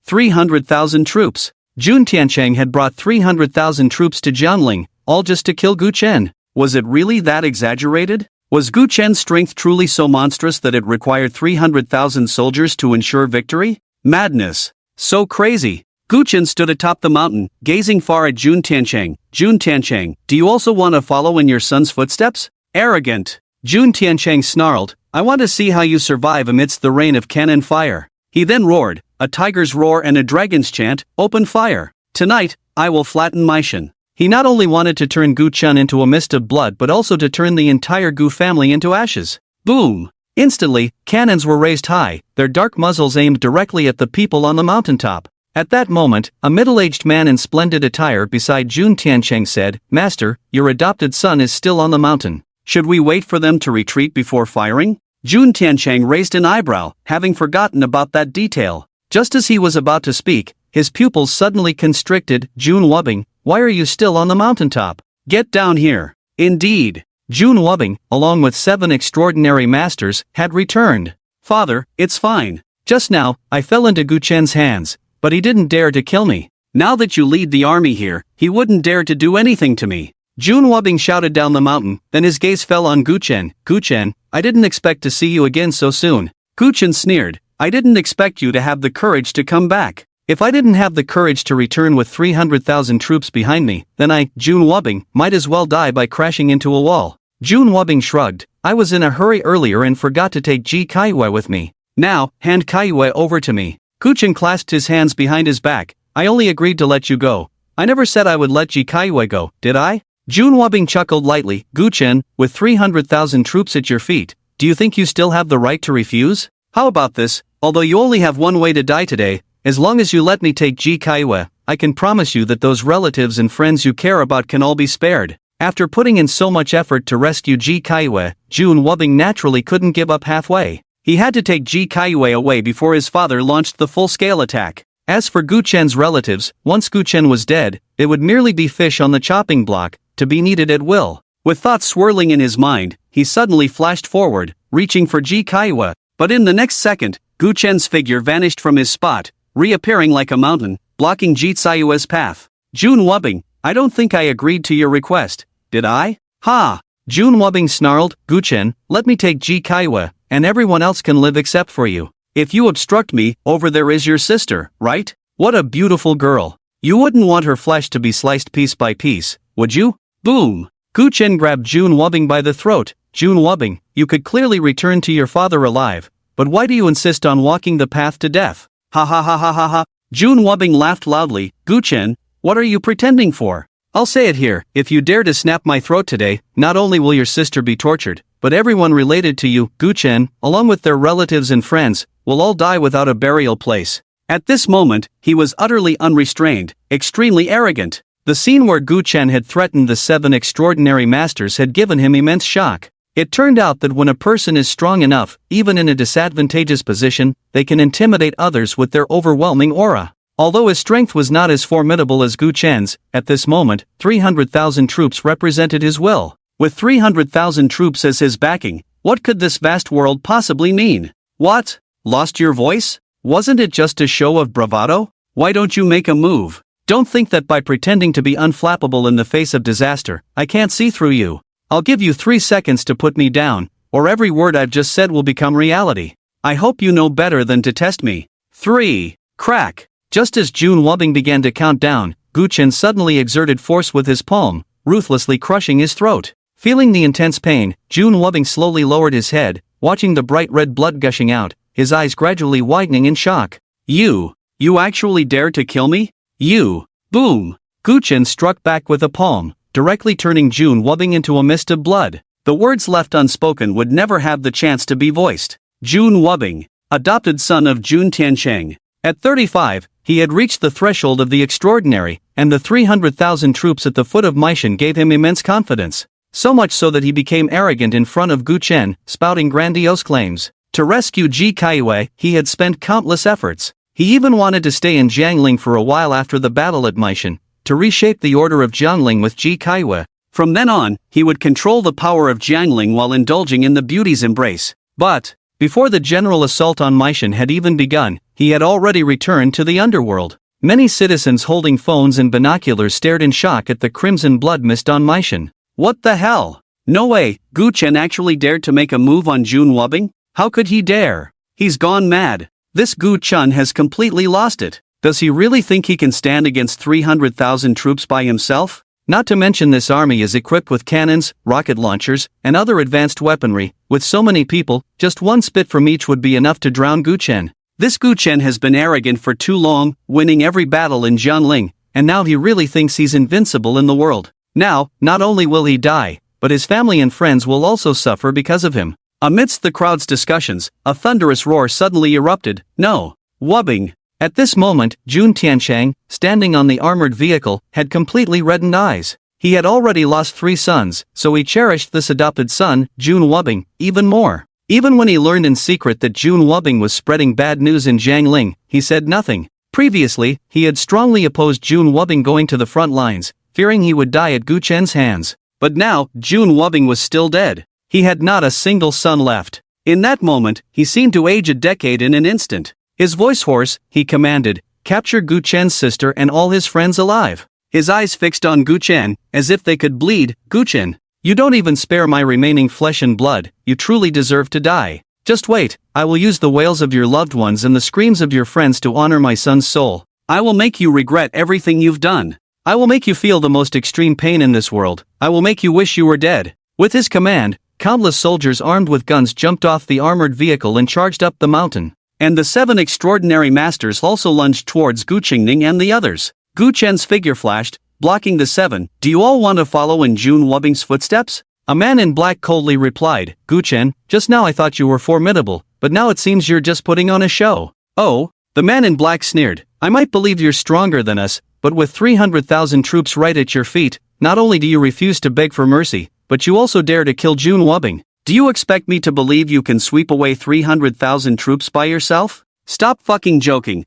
300,000 troops. Jun Tiancheng had brought 300,000 troops to Jiangling, all just to kill Gu Chen. Was it really that exaggerated? Was Gu Chen's strength truly so monstrous that it required 300,000 soldiers to ensure victory? Madness. So crazy. Gu Chen stood atop the mountain, gazing far at Jun Tiancheng. Jun Tiancheng, do you also want to follow in your son's footsteps? Arrogant. Jun Tiancheng snarled, I want to see how you survive amidst the rain of cannon fire. He then roared, a tiger's roar and a dragon's chant, open fire. Tonight, I will flatten Meishan. He not only wanted to turn Gu Chen into a mist of blood but also to turn the entire Gu family into ashes. Boom! Instantly, cannons were raised high, their dark muzzles aimed directly at the people on the mountaintop. At that moment, a middle-aged man in splendid attire beside Jun Tiancheng said, Master, your adopted son is still on the mountain. Should we wait for them to retreat before firing? Jun Tiancheng raised an eyebrow, having forgotten about that detail. Just as he was about to speak, his pupils suddenly constricted. Jun Wubbing, why are you still on the mountaintop? Get down here. Indeed. Jun Wubbing, along with 7 extraordinary masters, had returned. Father, it's fine. Just now, I fell into Gu Chen's hands, but he didn't dare to kill me. Now that you lead the army here, he wouldn't dare to do anything to me. Jun Wubbing shouted down the mountain, then his gaze fell on Gu Chen. Gu Chen, I didn't expect to see you again so soon. Gu Chen sneered, I didn't expect you to have the courage to come back. If I didn't have the courage to return with 300,000 troops behind me, then I, Jun Wubbing, might as well die by crashing into a wall. Jun Wubbing shrugged, I was in a hurry earlier and forgot to take Ji Kaiwei with me. Now, hand Kaiwei over to me. Gu Chen clasped his hands behind his back, I only agreed to let you go. I never said I would let Ji Kaiwei go, did I? Jun Wubbing chuckled lightly, Gu Chen, with 300,000 troops at your feet, do you think you still have the right to refuse? How about this, although you only have one way to die today, as long as you let me take Ji Kaiwei, I can promise you that those relatives and friends you care about can all be spared. After putting in so much effort to rescue Ji Kaiwei, Jun Wubbing naturally couldn't give up halfway. He had to take Ji Kaiwei away before his father launched the full-scale attack. As for Gu Chen's relatives, once Gu Chen was dead, it would merely be fish on the chopping block, to be needed at will. With thoughts swirling in his mind, he suddenly flashed forward, reaching for Ji Kaiwei. But in the next second, Gu Chen's figure vanished from his spot, reappearing like a mountain, blocking Ji Kaiwei's path. Jun Wubbing, I don't think I agreed to your request, did I? Ha! Jun Wubbing snarled, Guchen, let me take Ji Kaiwa, and everyone else can live except for you. If you obstruct me, over there is your sister, right? What a beautiful girl. You wouldn't want her flesh to be sliced piece by piece, would you? Boom! Guchen grabbed Jun Wubbing by the throat. Jun Wubbing, you could clearly return to your father alive, but why do you insist on walking the path to death? Ha ha ha ha ha ha. Jun Wubbing laughed loudly. Guchen, what are you pretending for? I'll say it here, if you dare to snap my throat today, not only will your sister be tortured, but everyone related to you, Guchen, along with their relatives and friends, will all die without a burial place. At this moment, he was utterly unrestrained, extremely arrogant. The scene where Guchen had threatened the 7 extraordinary masters had given him immense shock. It turned out that when a person is strong enough, even in a disadvantageous position, they can intimidate others with their overwhelming aura. Although his strength was not as formidable as Guchen's, at this moment, 300,000 troops represented his will. With 300,000 troops as his backing, what could this vast world possibly mean? What? Lost your voice? Wasn't it just a show of bravado? Why don't you make a move? Don't think that by pretending to be unflappable in the face of disaster, I can't see through you. I'll give you 3 seconds to put me down, or every word I've just said will become reality. I hope you know better than to test me. 3. Crack. Just as Jun Wubbing began to count down, Guchen suddenly exerted force with his palm, ruthlessly crushing his throat. Feeling the intense pain, Jun Wubbing slowly lowered his head, watching the bright red blood gushing out, his eyes gradually widening in shock. You actually dared to kill me? You! Boom! Guchen struck back with a palm, directly turning Jun Wubbing into a mist of blood. The words left unspoken would never have the chance to be voiced. Jun Wubbing, adopted son of Jun Tiancheng. At 35, he had reached the threshold of the extraordinary, and the 300,000 troops at the foot of Meishan gave him immense confidence. So much so that he became arrogant in front of Guchen, spouting grandiose claims. To rescue Ji Kaiwei, he had spent countless efforts. He even wanted to stay in Jiangling for a while after the battle at Meishan, to reshape the order of Jiangling with Ji Kaiwei. From then on, he would control the power of Jiangling while indulging in the beauty's embrace. But, before the general assault on Meishan had even begun, he had already returned to the underworld. Many citizens holding phones and binoculars stared in shock at the crimson blood mist on Meishan. What the hell? No way, Guchen actually dared to make a move on Jun Wubbing? How could he dare? He's gone mad. This Guchen has completely lost it. Does he really think he can stand against 300,000 troops by himself? Not to mention this army is equipped with cannons, rocket launchers, and other advanced weaponry. With so many people, just one spit from each would be enough to drown Guchen. This Guchen has been arrogant for too long, winning every battle in Jiangling, and now he really thinks he's invincible in the world. Now, not only will he die, but his family and friends will also suffer because of him. Amidst the crowd's discussions, a thunderous roar suddenly erupted. No! Wubbing! At this moment, Jun Tiancheng, standing on the armored vehicle, had completely reddened eyes. He had already lost 3 sons, so he cherished this adopted son, Jun Wubbing, even more. Even when he learned in secret that Jun Wubbing was spreading bad news in Jiangling, he said nothing. Previously, he had strongly opposed Jun Wubbing going to the front lines, fearing he would die at Guchen's hands. But now, Jun Wubbing was still dead. He had not a single son left. In that moment, he seemed to age a decade in an instant. His voice hoarse, he commanded, capture Guchen's sister and all his friends alive. His eyes fixed on Guchen, as if they could bleed. Guchen, you don't even spare my remaining flesh and blood, you truly deserve to die. Just wait, I will use the wails of your loved ones and the screams of your friends to honor my son's soul. I will make you regret everything you've done. I will make you feel the most extreme pain in this world. I will make you wish you were dead. With his command, countless soldiers armed with guns jumped off the armored vehicle and charged up the mountain. And the 7 extraordinary masters also lunged towards Guqingning and the others. Guchen's figure flashed, blocking the 7. Do you all want to follow in Jun Wubbing's footsteps? A man in black coldly replied, Guchen, just now I thought you were formidable, but now it seems you're just putting on a show. Oh, the man in black sneered, I might believe you're stronger than us, but with 300,000 troops right at your feet, not only do you refuse to beg for mercy, but you also dare to kill Jun Wubbing. Do you expect me to believe you can sweep away 300,000 troops by yourself? Stop fucking joking,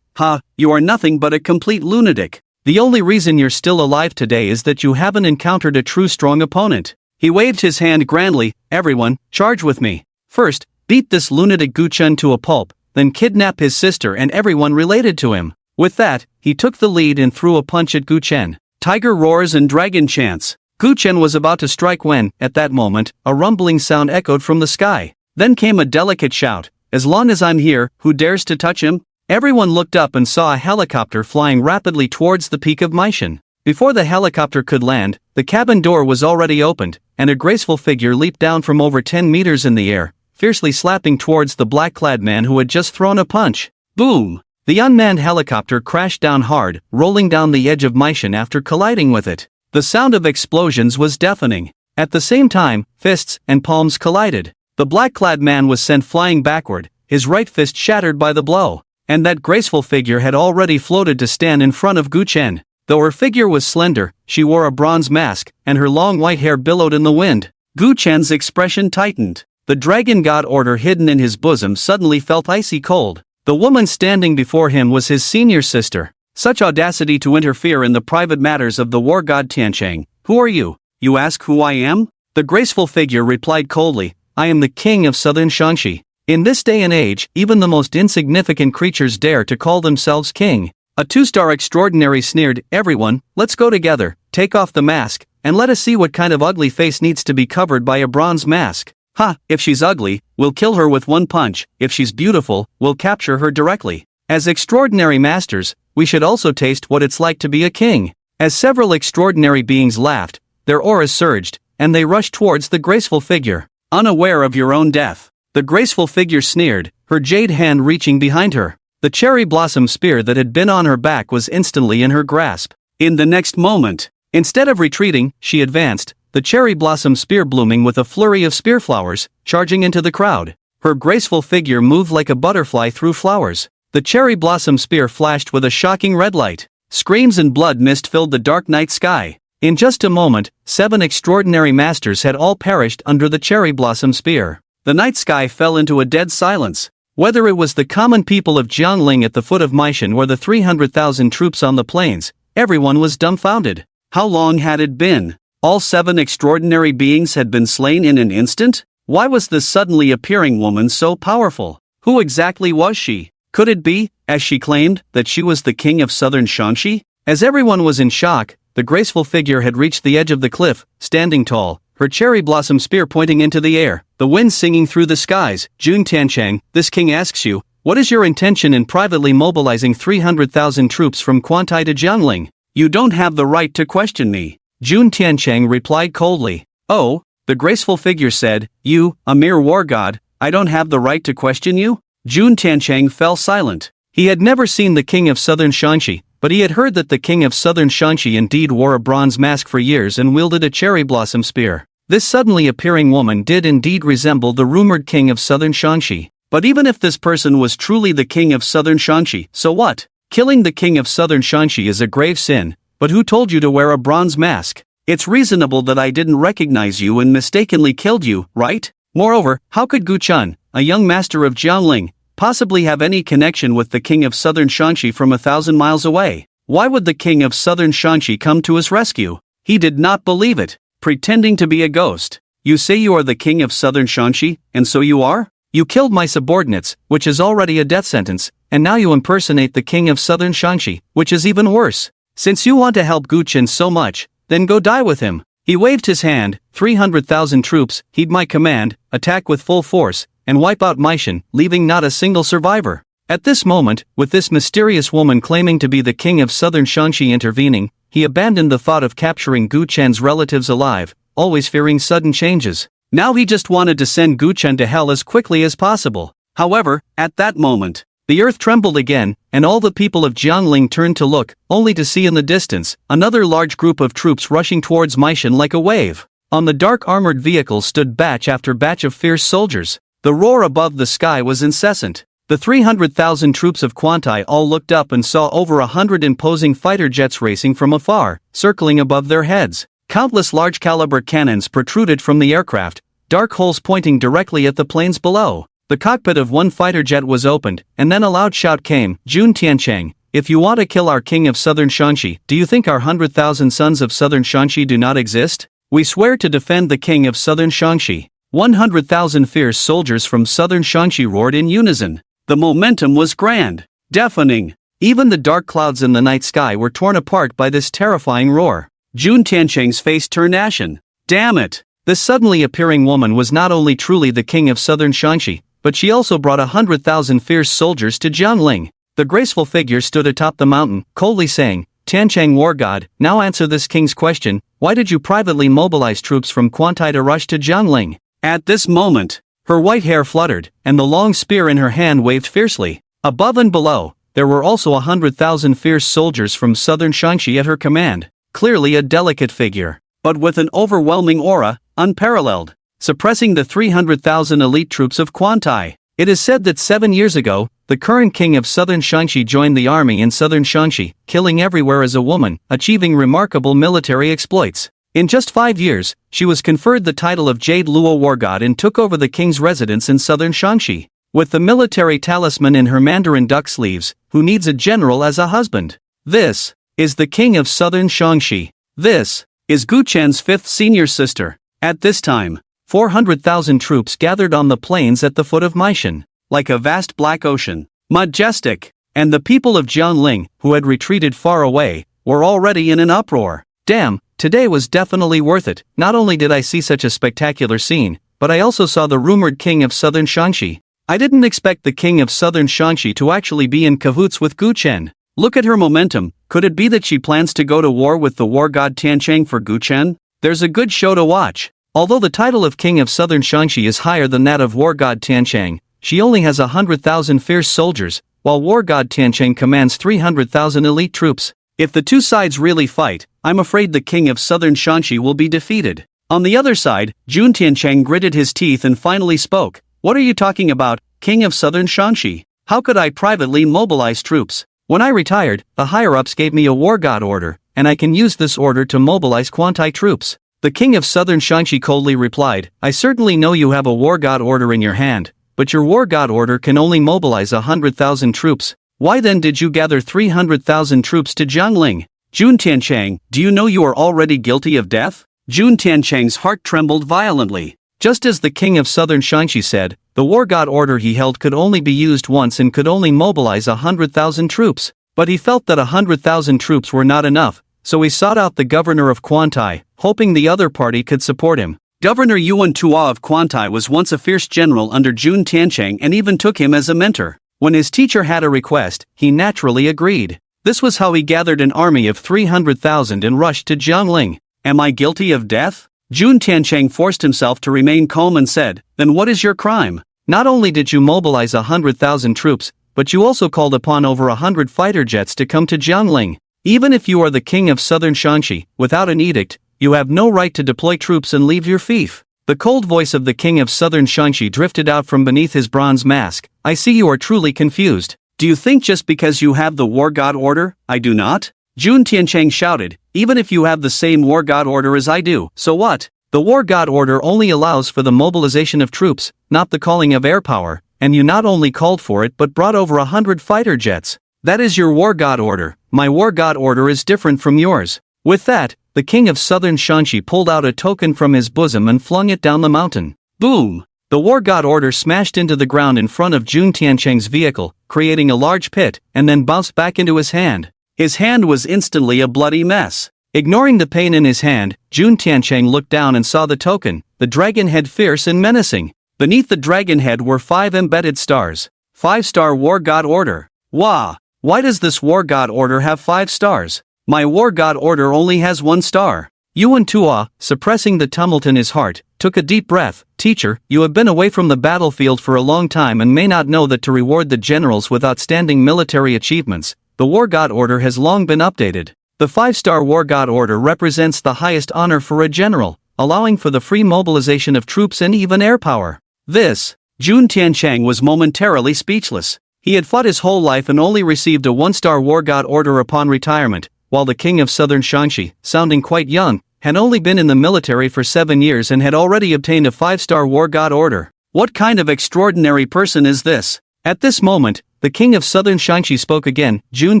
you are nothing but a complete lunatic. The only reason you're still alive today is that you haven't encountered a true strong opponent. He waved his hand grandly, everyone, charge with me. First, beat this lunatic Guchen to a pulp, then kidnap his sister and everyone related to him. With that, he took the lead and threw a punch at Guchen. Tiger roars and dragon chants. Gu Chen was about to strike when, at that moment, a rumbling sound echoed from the sky. Then came a delicate shout, "As long as I'm here, who dares to touch him?" Everyone looked up and saw a helicopter flying rapidly towards the peak of Maishan. Before the helicopter could land, the cabin door was already opened, and a graceful figure leaped down from over 10 meters in the air, fiercely slapping towards the black-clad man who had just thrown a punch. Boom! The unmanned helicopter crashed down hard, rolling down the edge of Maishan after colliding with it. The sound of explosions was deafening. At the same time, fists and palms collided. The black-clad man was sent flying backward, his right fist shattered by the blow. And that graceful figure had already floated to stand in front of Gu Chen. Though her figure was slender, she wore a bronze mask, and her long white hair billowed in the wind. Gu Chen's expression tightened. The dragon god order hidden in his bosom suddenly felt icy cold. The woman standing before him was his senior sister. Such audacity to interfere in the private matters of the war god Tiancheng. "Who are you? You ask who I am?" The graceful figure replied coldly, "I am the king of southern Shanxi." In this day and age, even the most insignificant creatures dare to call themselves king. A two-star extraordinary sneered, "Everyone, let's go together, take off the mask, and let us see what kind of ugly face needs to be covered by a bronze mask. Ha, if she's ugly, we'll kill her with one punch, if she's beautiful, we'll capture her directly. As extraordinary masters, we should also taste what it's like to be a king." As several extraordinary beings laughed, their auras surged, and they rushed towards the graceful figure. "Unaware of your own death." The graceful figure sneered, her jade hand reaching behind her. The cherry blossom spear that had been on her back was instantly in her grasp. In the next moment, instead of retreating, she advanced, the cherry blossom spear blooming with a flurry of spear flowers, charging into the crowd. Her graceful figure moved like a butterfly through flowers. The cherry blossom spear flashed with a shocking red light. Screams and blood mist filled the dark night sky. In just a moment, 7 extraordinary masters had all perished under the cherry blossom spear. The night sky fell into a dead silence. Whether it was the common people of Jiangling at the foot of Maishan or the 300,000 troops on the plains, everyone was dumbfounded. How long had it been? All 7 extraordinary beings had been slain in an instant? Why was this suddenly appearing woman so powerful? Who exactly was she? Could it be, as she claimed, that she was the king of southern Shanxi? As everyone was in shock, the graceful figure had reached the edge of the cliff, standing tall, her cherry blossom spear pointing into the air, the wind singing through the skies. "Jun Tiancheng, this king asks you, what is your intention in privately mobilizing 300,000 troops from Quantai to Jiangling? You don't have the right to question me." Jun Tiancheng replied coldly. "Oh," the graceful figure said, "you, a mere war god, I don't have the right to question you?" Jun Tiancheng fell silent. He had never seen the king of southern Shanxi, but he had heard that the king of southern Shanxi indeed wore a bronze mask for years and wielded a cherry blossom spear. This suddenly appearing woman did indeed resemble the rumored king of southern Shanxi. But even if this person was truly the king of southern Shanxi, so what? Killing the king of southern Shanxi is a grave sin, but who told you to wear a bronze mask? It's reasonable that I didn't recognize you and mistakenly killed you, right? Moreover, how could Gu Chen, a young master of Jiangling, possibly have any connection with the king of southern Shanxi from 1,000 miles away? Why would the king of southern Shanxi come to his rescue? He did not believe it. Pretending to be a ghost. "You say you are the king of southern Shanxi, and so you are? You killed my subordinates, which is already a death sentence, and now you impersonate the king of southern Shanxi, which is even worse. Since you want to help Gu Chen so much, then go die with him." He waved his hand. 300,000 troops, heed my command, attack with full force, and wipe out Maishan, leaving not a single survivor. At this moment, with this mysterious woman claiming to be the king of southern Shanxi intervening, he abandoned the thought of capturing Gu Chen's relatives alive, always fearing sudden changes. Now he just wanted to send Gu Chen to hell as quickly as possible. However, at that moment, the earth trembled again, and all the people of Jiangling turned to look, only to see in the distance, another large group of troops rushing towards Maishan like a wave. On the dark armored vehicles stood batch after batch of fierce soldiers. The roar above the sky was incessant. The 300,000 troops of Quantai all looked up and saw over 100 imposing fighter jets racing from afar, circling above their heads. Countless large-caliber cannons protruded from the aircraft, dark holes pointing directly at the planes below. The cockpit of one fighter jet was opened, and then a loud shout came, "Jun Tiancheng, if you want to kill our king of southern Shanxi, do you think our 100,000 sons of southern Shanxi do not exist? We swear to defend the king of southern Shanxi." 100,000 fierce soldiers from southern Shanxi roared in unison. The momentum was grand, deafening. Even the dark clouds in the night sky were torn apart by this terrifying roar. Jun Tiancheng's face turned ashen. Damn it! This suddenly appearing woman was not only truly the king of southern Shaanxi, but she also brought 100,000 fierce soldiers to Jiangling. The graceful figure stood atop the mountain, coldly saying, Tiancheng war god, now answer this king's question, why did you privately mobilize troops from Quantai to rush to Jiangling? At this moment, her white hair fluttered, and the long spear in her hand waved fiercely. Above and below, there were also 100,000 fierce soldiers from southern Shaanxi at her command, clearly a delicate figure, but with an overwhelming aura, unparalleled, suppressing the 300,000 elite troops of Quantai. It is said that 7 years ago, the current king of southern Shaanxi joined the army in southern Shaanxi, killing everywhere as a woman, achieving remarkable military exploits. In just 5 years, she was conferred the title of Jade Luo War God and took over the king's residence in southern Shaanxi, with the military talisman in her mandarin duck sleeves, who needs a general as a husband. This is the king of southern Shaanxi. This is Gu Chen's fifth senior sister. At this time, 400,000 troops gathered on the plains at the foot of Maishan, like a vast black ocean, majestic, and the people of Jiangling, who had retreated far away, were already in an uproar. Damn, today was definitely worth it. Not only did I see such a spectacular scene, but I also saw the rumored king of southern Shaanxi. I didn't expect the king of southern Shaanxi to actually be in cahoots with Gu Chen. Look at her momentum. Could it be that she plans to go to war with the war god Tiancheng for Gu Chen? There's a good show to watch. Although the title of king of southern Shaanxi is higher than that of war god Tiancheng, she only has 100,000 fierce soldiers, while war god Tiancheng commands 300,000 elite troops. If the two sides really fight, I'm afraid the king of southern Shaanxi will be defeated. On the other side, Jun Tiancheng gritted his teeth and finally spoke. What are you talking about, king of southern Shaanxi? How could I privately mobilize troops? When I retired, the higher-ups gave me a war god order, and I can use this order to mobilize Quantai troops. The king of southern Shaanxi coldly replied, I certainly know you have a war god order in your hand, but your war god order can only mobilize 100,000 troops. Why then did you gather 300,000 troops to Jiangling? Jun Tiancheng, do you know you are already guilty of death? Jun Tiancheng's heart trembled violently. Just as the king of southern Shaanxi said, the war god order he held could only be used once and could only mobilize 100,000 troops. But he felt that 100,000 troops were not enough, so he sought out the governor of Quantai, hoping the other party could support him. Governor Yuan Tua of Quantai was once a fierce general under Jun Tiancheng and even took him as a mentor. When his teacher had a request, he naturally agreed. This was how he gathered an army of 300,000 and rushed to Jiangling. Am I guilty of death? Jun Tiancheng forced himself to remain calm and said, then what is your crime? Not only did you mobilize 100,000 troops, but you also called upon over 100 fighter jets to come to Jiangling. Even if you are the king of southern Shaanxi, without an edict, you have no right to deploy troops and leave your fief. The cold voice of the king of southern Shaanxi drifted out from beneath his bronze mask. I see you are truly confused. Do you think just because you have the war god order, I do not? Jun Tiancheng shouted, even if you have the same war god order as I do, so what? The war god order only allows for the mobilization of troops, not the calling of air power, and you not only called for it but brought over 100 fighter jets. That is your war god order. My war god order is different from yours. With that, the king of southern Shaanxi pulled out a token from his bosom and flung it down the mountain. Boom! The war god order smashed into the ground in front of Jun Tiancheng's vehicle, creating a large pit, and then bounced back into his hand. His hand was instantly a bloody mess. Ignoring the pain in his hand, Jun Tiancheng looked down and saw the token, the dragon head fierce and menacing. Beneath the dragon head were 5 embedded stars. 5-star war god order. Wah! Why does this war god order have 5 stars? My war god order only has 1 star. Yuan Tua, suppressing the tumult in his heart, took a deep breath. Teacher, you have been away from the battlefield for a long time and may not know that to reward the generals with outstanding military achievements, the war god order has long been updated. The 5-star war god order represents the highest honor for a general, allowing for the free mobilization of troops and even air power. Jun Tiancheng was momentarily speechless. He had fought his whole life and only received a 1-star war god order upon retirement, while the king of southern Shaanxi, sounding quite young, had only been in the military for 7 years and had already obtained a 5-star war god order. What kind of extraordinary person is this? At this moment, the king of southern Shaanxi spoke again. Jun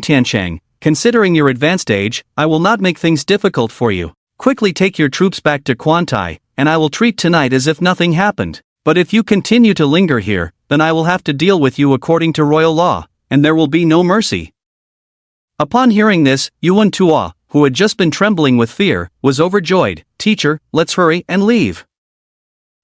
Tiancheng, considering your advanced age, I will not make things difficult for you. Quickly take your troops back to Quantai, and I will treat tonight as if nothing happened. But if you continue to linger here, then I will have to deal with you according to royal law, and there will be no mercy. Upon hearing this, Yuan Tua, who had just been trembling with fear, was overjoyed. Teacher, let's hurry and leave.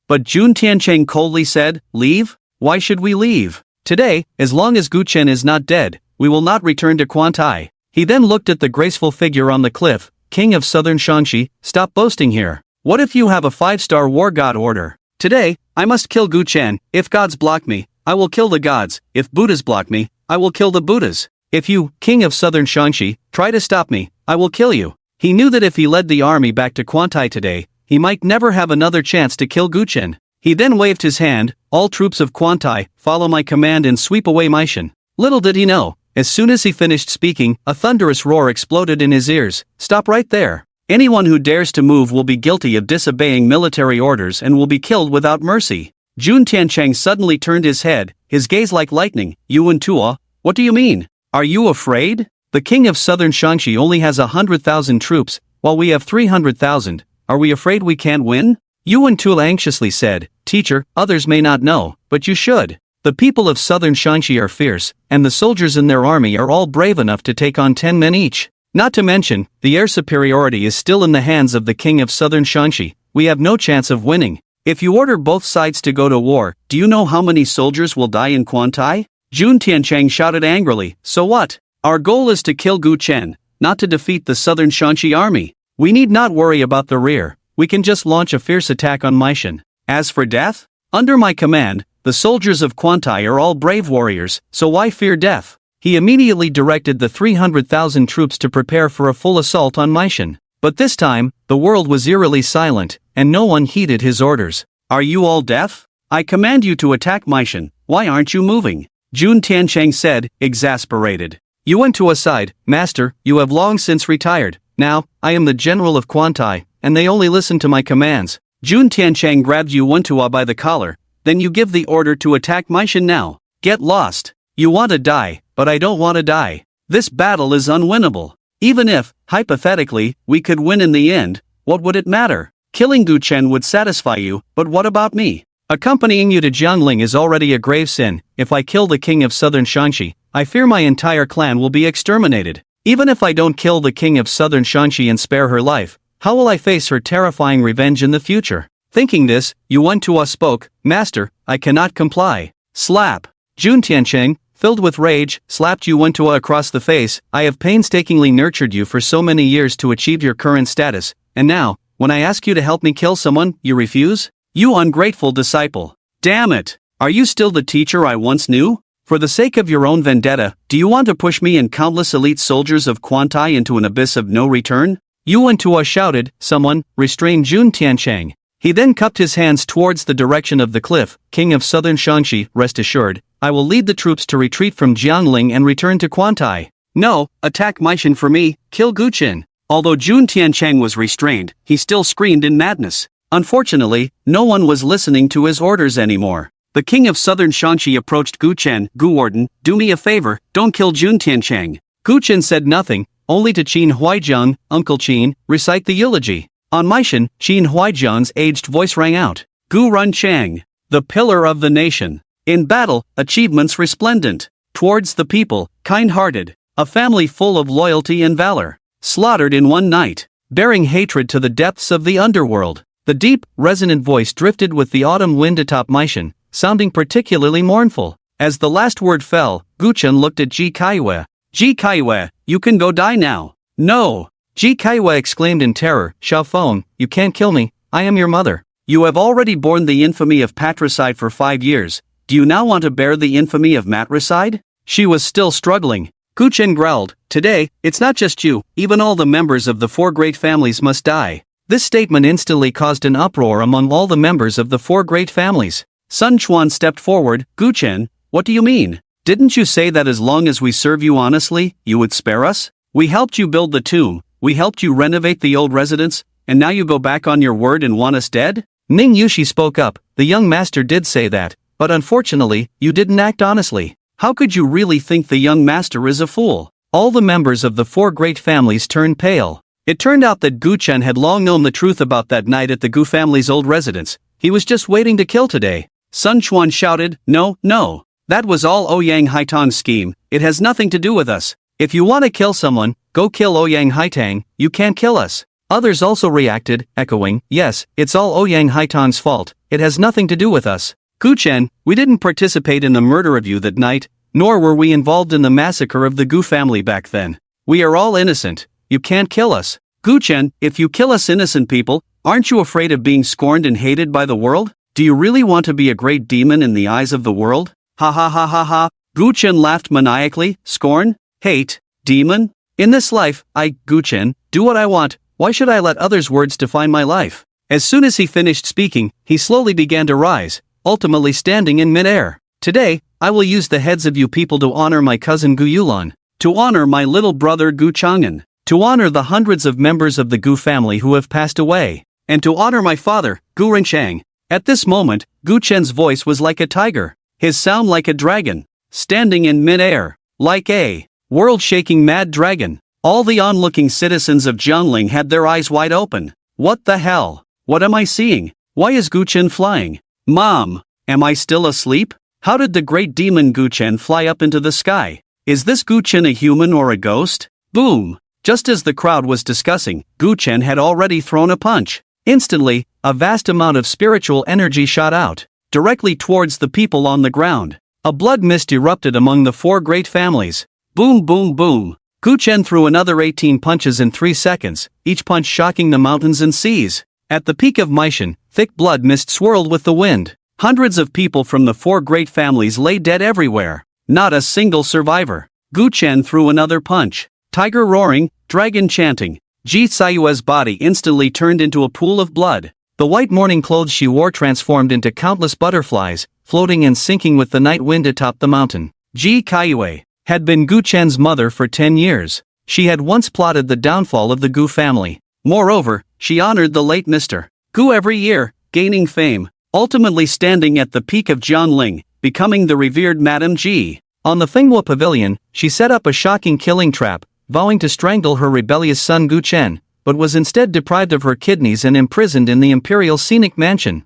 But Jun Tiancheng coldly said, leave? Why should we leave? Today, as long as Gu Chen is not dead, we will not return to Quantai. He then looked at the graceful figure on the cliff. King of southern Shaanxi, stop boasting here. What if you have a 5-star war god order? Today, I must kill Gu Chen. If gods block me, I will kill the gods. If Buddhas block me, I will kill the Buddhas. If you, King of southern Shaanxi, try to stop me, I will kill you. He knew that if he led the army back to Quantai today, he might never have another chance to kill Gu Chen. He then waved his hand, all troops of Quantai, follow my command and sweep away Maishan. Little did he know, as soon as he finished speaking, a thunderous roar exploded in his ears. Stop right there. Anyone who dares to move will be guilty of disobeying military orders and will be killed without mercy. Jun Tiancheng suddenly turned his head, his gaze like lightning. Yuan Tua, what do you mean? Are you afraid? The king of southern Shaanxi only has 100,000 troops, while we have 300,000. Are we afraid we can't win? Yuan Tua anxiously said, Teacher, others may not know, but you should. The people of southern Shaanxi are fierce, and the soldiers in their army are all brave enough to take on 10 men each. Not to mention, the air superiority is still in the hands of the king of southern Shaanxi. We have no chance of winning. If you order both sides to go to war, do you know how many soldiers will die in Quantai? Jun Tiancheng shouted angrily, so what? Our goal is to kill Gu Chen, not to defeat the southern Shaanxi army. We need not worry about the rear, we can just launch a fierce attack on Maishan. As for death? Under my command, the soldiers of Quantai are all brave warriors, so why fear death? He immediately directed the 300,000 troops to prepare for a full assault on Maishan. But this time, the world was eerily silent, and no one heeded his orders. Are you all deaf? I command you to attack Maishan, why aren't you moving? Jun Tiancheng said, exasperated. Yuan Tua sighed, Master, you have long since retired. Now, I am the general of Quantai, and they only listen to my commands. Jun Tiancheng grabbed Yuan Tua by the collar. Then you give the order to attack Maishan now. Get lost. You want to die, but I don't want to die. This battle is unwinnable. Even if, hypothetically, we could win in the end, what would it matter? Killing Gu Chen would satisfy you, but what about me? Accompanying you to Jiangling is already a grave sin. If I kill the king of southern Shaanxi, I fear my entire clan will be exterminated. Even if I don't kill the king of southern Shaanxi and spare her life, how will I face her terrifying revenge in the future? Thinking this, Yuan Tua spoke, Master, I cannot comply. Slap. Jun Tiancheng, filled with rage, slapped Yuan Tua across the face. I have painstakingly nurtured you for so many years to achieve your current status, and now, when I ask you to help me kill someone, you refuse? You ungrateful disciple. Damn it! Are you still the teacher I once knew? For the sake of your own vendetta, do you want to push me and countless elite soldiers of Quantai into an abyss of no return? Yuan Tua shouted, someone, restrain Jun Tiancheng. He then cupped his hands towards the direction of the cliff. King of southern Shaanxi, rest assured, I will lead the troops to retreat from Jiangling and return to Quantai. No, attack Maishan for me, kill Gu Chen. Although Jun Tiancheng was restrained, he still screamed in madness. Unfortunately, no one was listening to his orders anymore. The king of southern Shaanxi approached Gu Chen. Gu Warden, do me a favor, don't kill Jun Tiancheng. Gu Chen said nothing, only to Qin Huaijiang, Uncle Qin, recite the eulogy. On Maishan, Qin Huaijiang's aged voice rang out. Gu Run Chang, the pillar of the nation. In battle, achievements resplendent. Towards the people, kind-hearted. A family full of loyalty and valor. Slaughtered in one night. Bearing hatred to the depths of the underworld. The deep, resonant voice drifted with the autumn wind atop Maishan, sounding particularly mournful. As the last word fell, Gu Chen looked at Ji Kaiwe. Ji Kaiwe, you can go die now. No! Ji Kaiwe exclaimed in terror, Xiao Feng, you can't kill me, I am your mother. You have already borne the infamy of patricide for 5 years, do you now want to bear the infamy of matricide? She was still struggling. Gu Chen growled, today, it's not just you, even all the members of the 4 great families must die. This statement instantly caused an uproar among all the members of the 4 great families. Sun Quan stepped forward, Gu Chen, what do you mean? Didn't you say that as long as we serve you honestly, you would spare us? We helped you build the tomb, we helped you renovate the old residence, and now you go back on your word and want us dead? Ning Yushi spoke up, the young master did say that, but unfortunately, you didn't act honestly. How could you really think the young master is a fool? All the members of the 4 great families turned pale. It turned out that Gu Chen had long known the truth about that night at the Gu family's old residence. He was just waiting to kill today. Sun Quan shouted, no, that was all Ouyang Haitong's scheme, it has nothing to do with us. If you want to kill someone, go kill Ouyang Haitang, you can't kill us. Others also reacted, echoing, yes, it's all Ouyang Haitang's fault, it has nothing to do with us. Gu Chen, we didn't participate in the murder of you that night, nor were we involved in the massacre of the Gu family back then. We are all innocent, you can't kill us. Gu Chen, if you kill us innocent people, aren't you afraid of being scorned and hated by the world? Do you really want to be a great demon in the eyes of the world? Ha ha ha ha ha. Gu Chen laughed maniacally. Scorn? Hate? Demon? In this life, Gu Chen, do what I want, why should I let others' words define my life? As soon as he finished speaking, he slowly began to rise, ultimately standing in midair. Today, I will use the heads of you people to honor my cousin Gu Yulan, to honor my little brother Gu Chang'an, to honor the hundreds of members of the Gu family who have passed away, and to honor my father, Gu Ringshang. At this moment, Gu Chen's voice was like a tiger, his sound like a dragon, standing in midair, like a world-shaking mad dragon. All the onlooking citizens of Jiangling had their eyes wide open. What the hell? What am I seeing? Why is Gu Chen flying? Mom, am I still asleep? How did the great demon Gu Chen fly up into the sky? Is this Gu Chen a human or a ghost? Boom! Just as the crowd was discussing, Gu Chen had already thrown a punch. Instantly, a vast amount of spiritual energy shot out, directly towards the people on the ground. A blood mist erupted among the four great families. Boom boom boom! Gu Chen threw another 18 punches in 3 seconds, each punch shocking the mountains and seas. At the peak of Meishan, thick blood mist swirled with the wind. Hundreds of people from the four great families lay dead everywhere. Not a single survivor. Gu Chen threw another punch. Tiger roaring, dragon chanting. Ji Sayue's body instantly turned into a pool of blood. The white mourning clothes she wore transformed into countless butterflies, floating and sinking with the night wind atop the mountain. Ji Kaiyue had been Gu Chen's mother for 10 years. She had once plotted the downfall of the Gu family. Moreover, she honored the late Mr. Gu every year, gaining fame, ultimately standing at the peak of Jiangling, becoming the revered Madame Ji. On the Fenghua Pavilion, she set up a shocking killing trap, vowing to strangle her rebellious son Gu Chen, but was instead deprived of her kidneys and imprisoned in the imperial scenic mansion.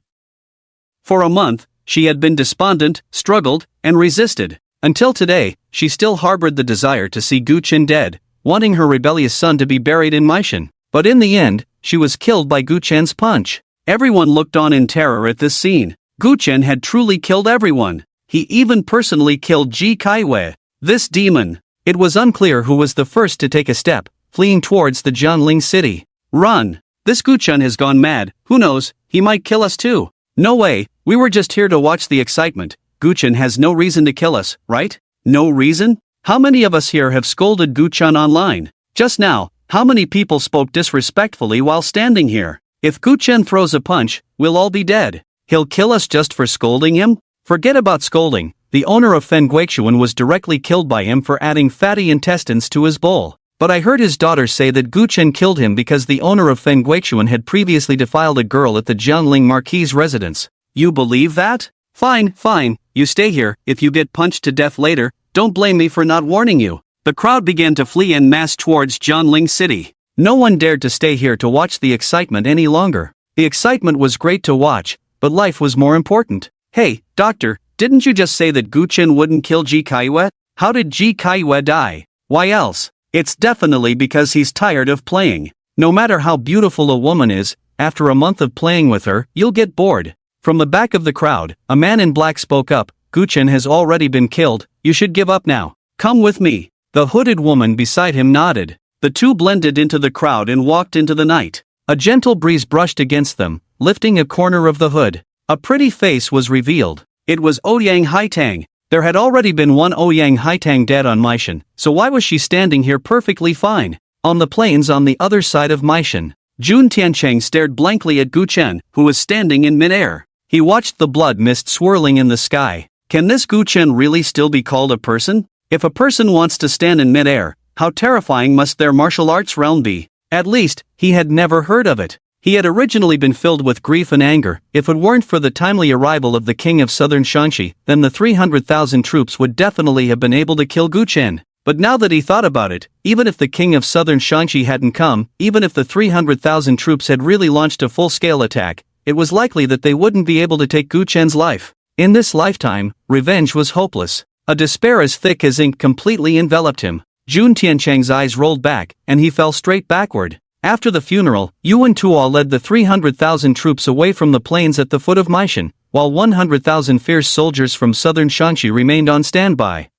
For a month, she had been despondent, struggled, and resisted. Until today, she still harbored the desire to see Gu Chen dead, wanting her rebellious son to be buried in Meishan. But in the end, she was killed by Gu Chen's punch. Everyone looked on in terror at this scene. Gu Chen had truly killed everyone. He even personally killed Ji Kaiyue, this demon. It was unclear who was the first to take a step, fleeing towards the Jiangling city. Run! This Gu Chen has gone mad, who knows, he might kill us too. No way, we were just here to watch the excitement. Gu Chen has no reason to kill us, right? No reason? How many of us here have scolded Gu Chen online? Just now, how many people spoke disrespectfully while standing here? If Gu Chen throws a punch, we'll all be dead. He'll kill us just for scolding him? Forget about scolding. The owner of Fen Guichuan was directly killed by him for adding fatty intestines to his bowl. But I heard his daughter say that Gu Chen killed him because the owner of Fen Guichuan had previously defiled a girl at the Jiangling Marquis' residence. You believe that? Fine, fine, you stay here. If you get punched to death later, don't blame me for not warning you. The crowd began to flee en masse towards Jiangling City. No one dared to stay here to watch the excitement any longer. The excitement was great to watch, but life was more important. Hey, doctor, didn't you just say that Gu Chen wouldn't kill Ji Kaiyue? How did Ji Kaiyue die? Why else? It's definitely because he's tired of playing. No matter how beautiful a woman is, after a month of playing with her, you'll get bored. From the back of the crowd, a man in black spoke up. Gu Chen has already been killed, you should give up now. Come with me. The hooded woman beside him nodded. The two blended into the crowd and walked into the night. A gentle breeze brushed against them, lifting a corner of the hood. A pretty face was revealed. It was Ouyang Haitang. There had already been one Ouyang Haitang dead on Meishan, so why was she standing here perfectly fine? On the plains on the other side of Meishan, Jun Tiancheng stared blankly at Gu Chen, who was standing in midair. He watched the blood mist swirling in the sky. Can this Gu Chen really still be called a person? If a person wants to stand in midair, how terrifying must their martial arts realm be? At least, he had never heard of it. He had originally been filled with grief and anger. If it weren't for the timely arrival of the king of southern Shanxi, then the 300,000 troops would definitely have been able to kill Gu Chen. But now that he thought about it, even if the king of southern Shanxi hadn't come, even if the 300,000 troops had really launched a full-scale attack, it was likely that they wouldn't be able to take Gu Chen's life. In this lifetime, revenge was hopeless. A despair as thick as ink completely enveloped him. Jun Tiancheng's eyes rolled back, and he fell straight backward. After the funeral, Yuan Tuo led the 300,000 troops away from the plains at the foot of Maishan, while 100,000 fierce soldiers from southern Shanxi remained on standby.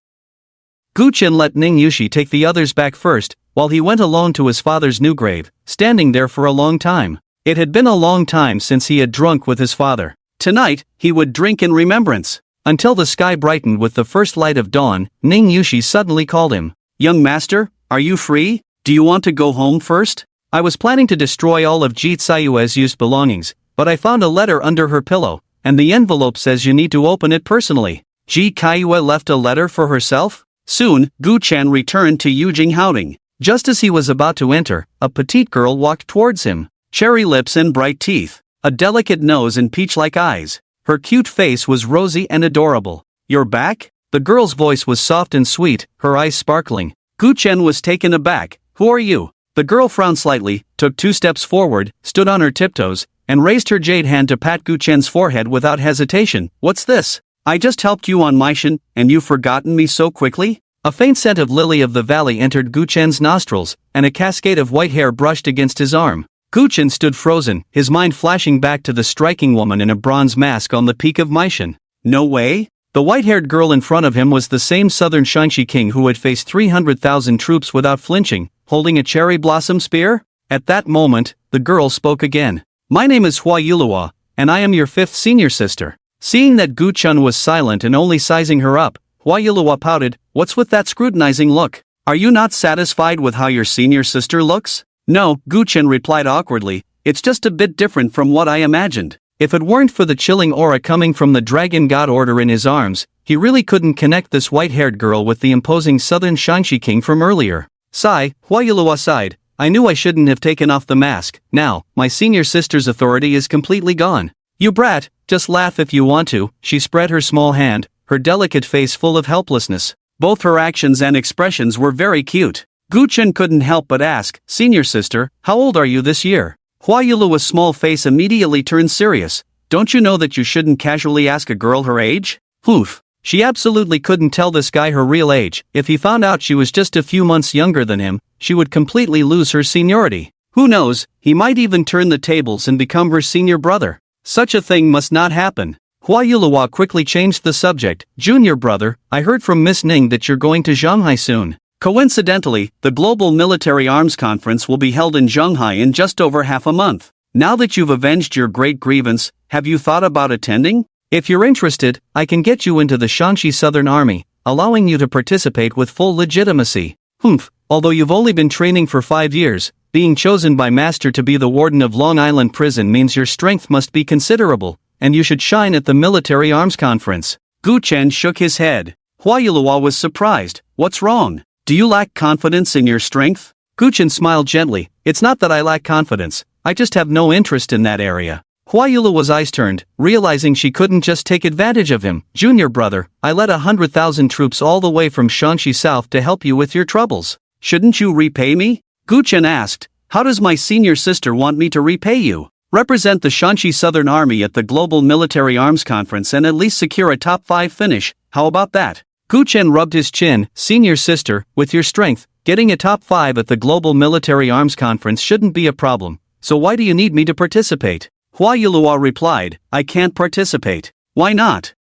Gu Chen let Ning Yushi take the others back first, while he went alone to his father's new grave, standing there for a long time. It had been a long time since he had drunk with his father. Tonight, he would drink in remembrance. Until the sky brightened with the first light of dawn, Ning Yushi suddenly called him. "Young master, are you free? Do you want to go home first? I was planning to destroy all of Ji Tsayue's used belongings, but I found a letter under her pillow, and the envelope says you need to open it personally." Ji Kaiyue left a letter for herself? Soon, Gu Chen returned to Yujing Haoding. Just as he was about to enter, a petite girl walked towards him. Cherry lips and bright teeth, a delicate nose and peach-like eyes. Her cute face was rosy and adorable. "You're back?" The girl's voice was soft and sweet, her eyes sparkling. Gu Chen was taken aback. "Who are you?" The girl frowned slightly, took 2 steps forward, stood on her tiptoes, and raised her jade hand to pat Gu Chen's forehead without hesitation. "What's this? I just helped you on Maishan, and you've forgotten me so quickly?" A faint scent of lily of the valley entered Gu Chen's nostrils, and a cascade of white hair brushed against his arm. Gu Chen stood frozen, his mind flashing back to the striking woman in a bronze mask on the peak of Maishan. No way? The white-haired girl in front of him was the same southern Shanxi king who had faced 300,000 troops without flinching, holding a cherry blossom spear? At that moment, the girl spoke again. "My name is Hua Yulua, and I am your 5th senior sister." Seeing that Gu Chen was silent and only sizing her up, Hua Yulua pouted. "What's with that scrutinizing look? Are you not satisfied with how your senior sister looks?" "No," Gu Chen replied awkwardly, "it's just a bit different from what I imagined." If it weren't for the chilling aura coming from the dragon god order in his arms, he really couldn't connect this white-haired girl with the imposing southern Shanxi king from earlier. Sigh, Hua Yulua sighed. "I knew I shouldn't have taken off the mask. Now, my senior sister's authority is completely gone." "You brat, just laugh if you want to." She spread her small hand, her delicate face full of helplessness. Both her actions and expressions were very cute. Gu Chen couldn't help but ask, "Senior sister, how old are you this year?" Hua Yulua's small face immediately turned serious. "Don't you know that you shouldn't casually ask a girl her age?" Oof. She absolutely couldn't tell this guy her real age. If he found out she was just a few months younger than him, she would completely lose her seniority. Who knows, he might even turn the tables and become her senior brother. Such a thing must not happen. Hua Yulua quickly changed the subject. "Junior brother, I heard from Miss Ning that you're going to Shanghai soon." Coincidentally, the Global Military Arms Conference will be held in Shanghai in just over half a month. Now that you've avenged your great grievance, have you thought about attending? If you're interested, I can get you into the Shanxi Southern Army, allowing you to participate with full legitimacy. Humph, although you've only been training for 5 years, being chosen by Master to be the warden of Long Island Prison means your strength must be considerable, and you should shine at the Military Arms Conference. Gu Chen shook his head. Hua Yulua was surprised. "What's wrong? Do you lack confidence in your strength?" Gu Chen smiled gently. "It's not that I lack confidence, I just have no interest in that area." Hua Yulua's eyes turned, realizing she couldn't just take advantage of him. "Junior brother, I led 100,000 troops all the way from Shanxi South to help you with your troubles. Shouldn't you repay me?" Gu Chen asked. "How does my senior sister want me to repay you?" "Represent the Shanxi Southern Army at the Global Military Arms Conference and at least secure a top 5 finish, how about that?" Gu Chen rubbed his chin. "Senior sister, with your strength, getting a top 5 at the Global Military Arms Conference shouldn't be a problem, so why do you need me to participate?" Hua Yulua replied, "I can't participate." "Why not?"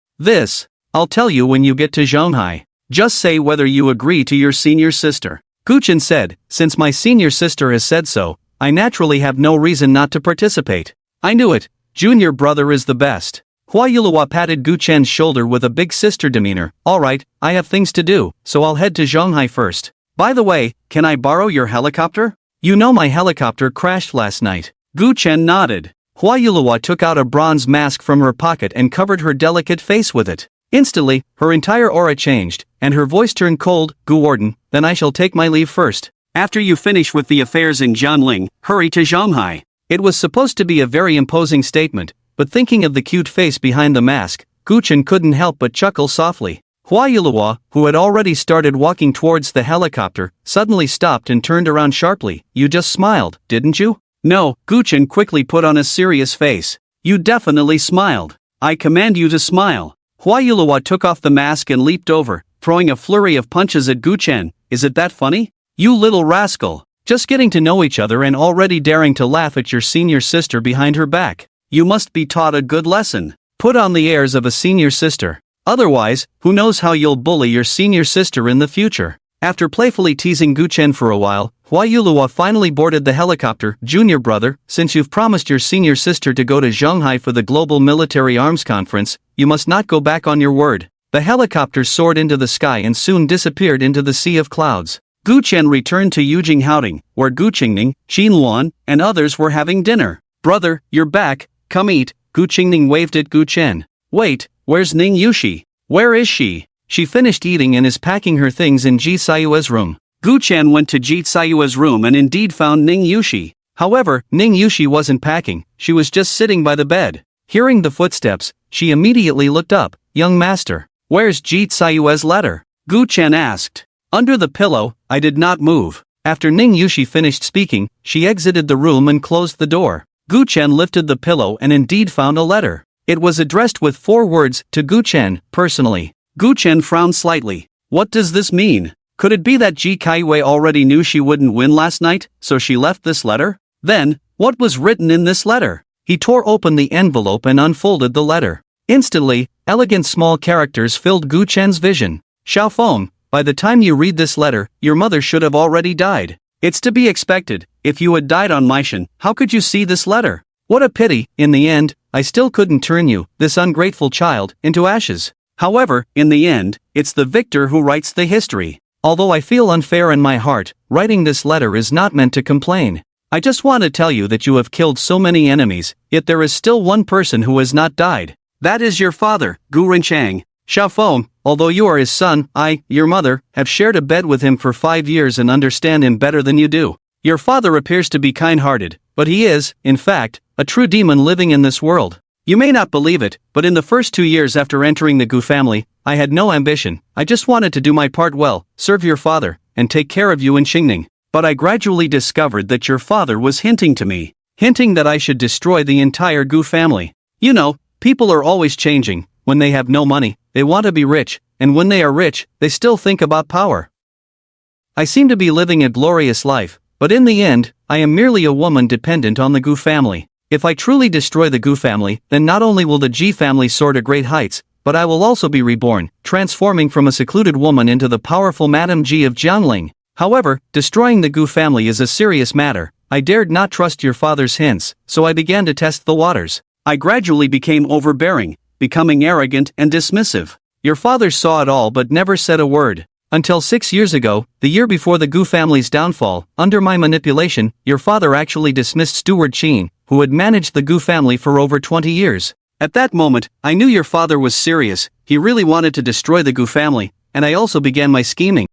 I'll tell you when you get to Shanghai. Just say whether you agree to your senior sister." Gu Chen said, "Since my senior sister has said so, I naturally have no reason not to participate." "I knew it. Junior brother is the best." Hua Yulua patted Gu Chen's shoulder with a big sister demeanor. "Alright, I have things to do, so I'll head to Shanghai first. By the way, can I borrow your helicopter? You know my helicopter crashed last night." Gu Chen nodded. Hua Yulua took out a bronze mask from her pocket and covered her delicate face with it. Instantly, her entire aura changed, and her voice turned cold. "Gu Warden, then I shall take my leave first. After you finish with the affairs in Jianling, hurry to Shanghai." It was supposed to be a very imposing statement, but thinking of the cute face behind the mask, Gu Chen couldn't help but chuckle softly. Hua Yulua, who had already started walking towards the helicopter, suddenly stopped and turned around sharply. "You just smiled, didn't you?" "No," Gu Chen quickly put on a serious face. "You definitely smiled. I command you to smile." Hua Yulua took off the mask and leaped over, throwing a flurry of punches at Gu Chen. is it that funny? You little rascal. Just getting to know each other and already daring to laugh at your senior sister behind her back. You must be taught a good lesson. Put on the airs of a senior sister. Otherwise, who knows how you'll bully your senior sister in the future. After playfully teasing Guchen for a while, Hua Yulua finally boarded the helicopter. Junior brother, since you've promised your senior sister to go to Shanghai for the Global Military Arms Conference, you must not go back on your word. The helicopter soared into the sky and soon disappeared into the sea of clouds. Guchen returned to Yujing Haoding, where Gu Qingning, Qin Luan, and others were having dinner. Brother, you're back, come eat. Gu Qingning waved at Guchen. Wait, where's Ning Yushi? Where is she? She finished eating and is packing her things in Ji Sayue's room. Guchen went to Ji Sayue's room and indeed found Ning Yushi. However, Ning Yushi wasn't packing, she was just sitting by the bed. Hearing the footsteps, she immediately looked up. Young master, where's Ji Sayue's letter? Guchen asked. Under the pillow, I did not move. After Ning Yushi finished speaking, she exited the room and closed the door. Guchen lifted the pillow and indeed found a letter. It was addressed with 4 words, to Guchen, personally. Guchen frowned slightly. What does this mean? Could it be that Ji Kaiwei already knew she wouldn't win last night, so she left this letter? Then, what was written in this letter? He tore open the envelope and unfolded the letter. Instantly, elegant small characters filled Guchen's vision. Xiaofeng, by the time you read this letter, your mother should have already died. It's to be expected. If you had died on Meishan, how could you see this letter? What a pity, in the end, I still couldn't turn you, this ungrateful child, into ashes. However, in the end, it's the victor who writes the history. Although I feel unfair in my heart, writing this letter is not meant to complain. I just want to tell you that you have killed so many enemies, yet there is still one person who has not died. That is your father, Gu Renchang. Xiaofeng, although you are his son, I, your mother, have shared a bed with him for 5 years and understand him better than you do. Your father appears to be kind-hearted, but he is, in fact, a true demon living in this world. You may not believe it, but in the first 2 years after entering the Gu family, I had no ambition. I just wanted to do my part well, serve your father, and take care of you in Xingning. But I gradually discovered that your father was hinting to me, hinting that I should destroy the entire Gu family. You know, people are always changing. When they have no money, they want to be rich, and when they are rich, they still think about power. I seem to be living a glorious life, but in the end, I am merely a woman dependent on the Gu family. If I truly destroy the Gu family, then not only will the Ji family soar to great heights, but I will also be reborn, transforming from a secluded woman into the powerful Madame Ji of Jiangling. However, destroying the Gu family is a serious matter. I dared not trust your father's hints, so I began to test the waters. I gradually became overbearing, becoming arrogant and dismissive. Your father saw it all but never said a word. Until 6 years ago, the year before the Gu family's downfall, under my manipulation, your father actually dismissed Steward Qin, who had managed the Gu family for over 20 years. At that moment, I knew your father was serious, he really wanted to destroy the Gu family, and I also began my scheming.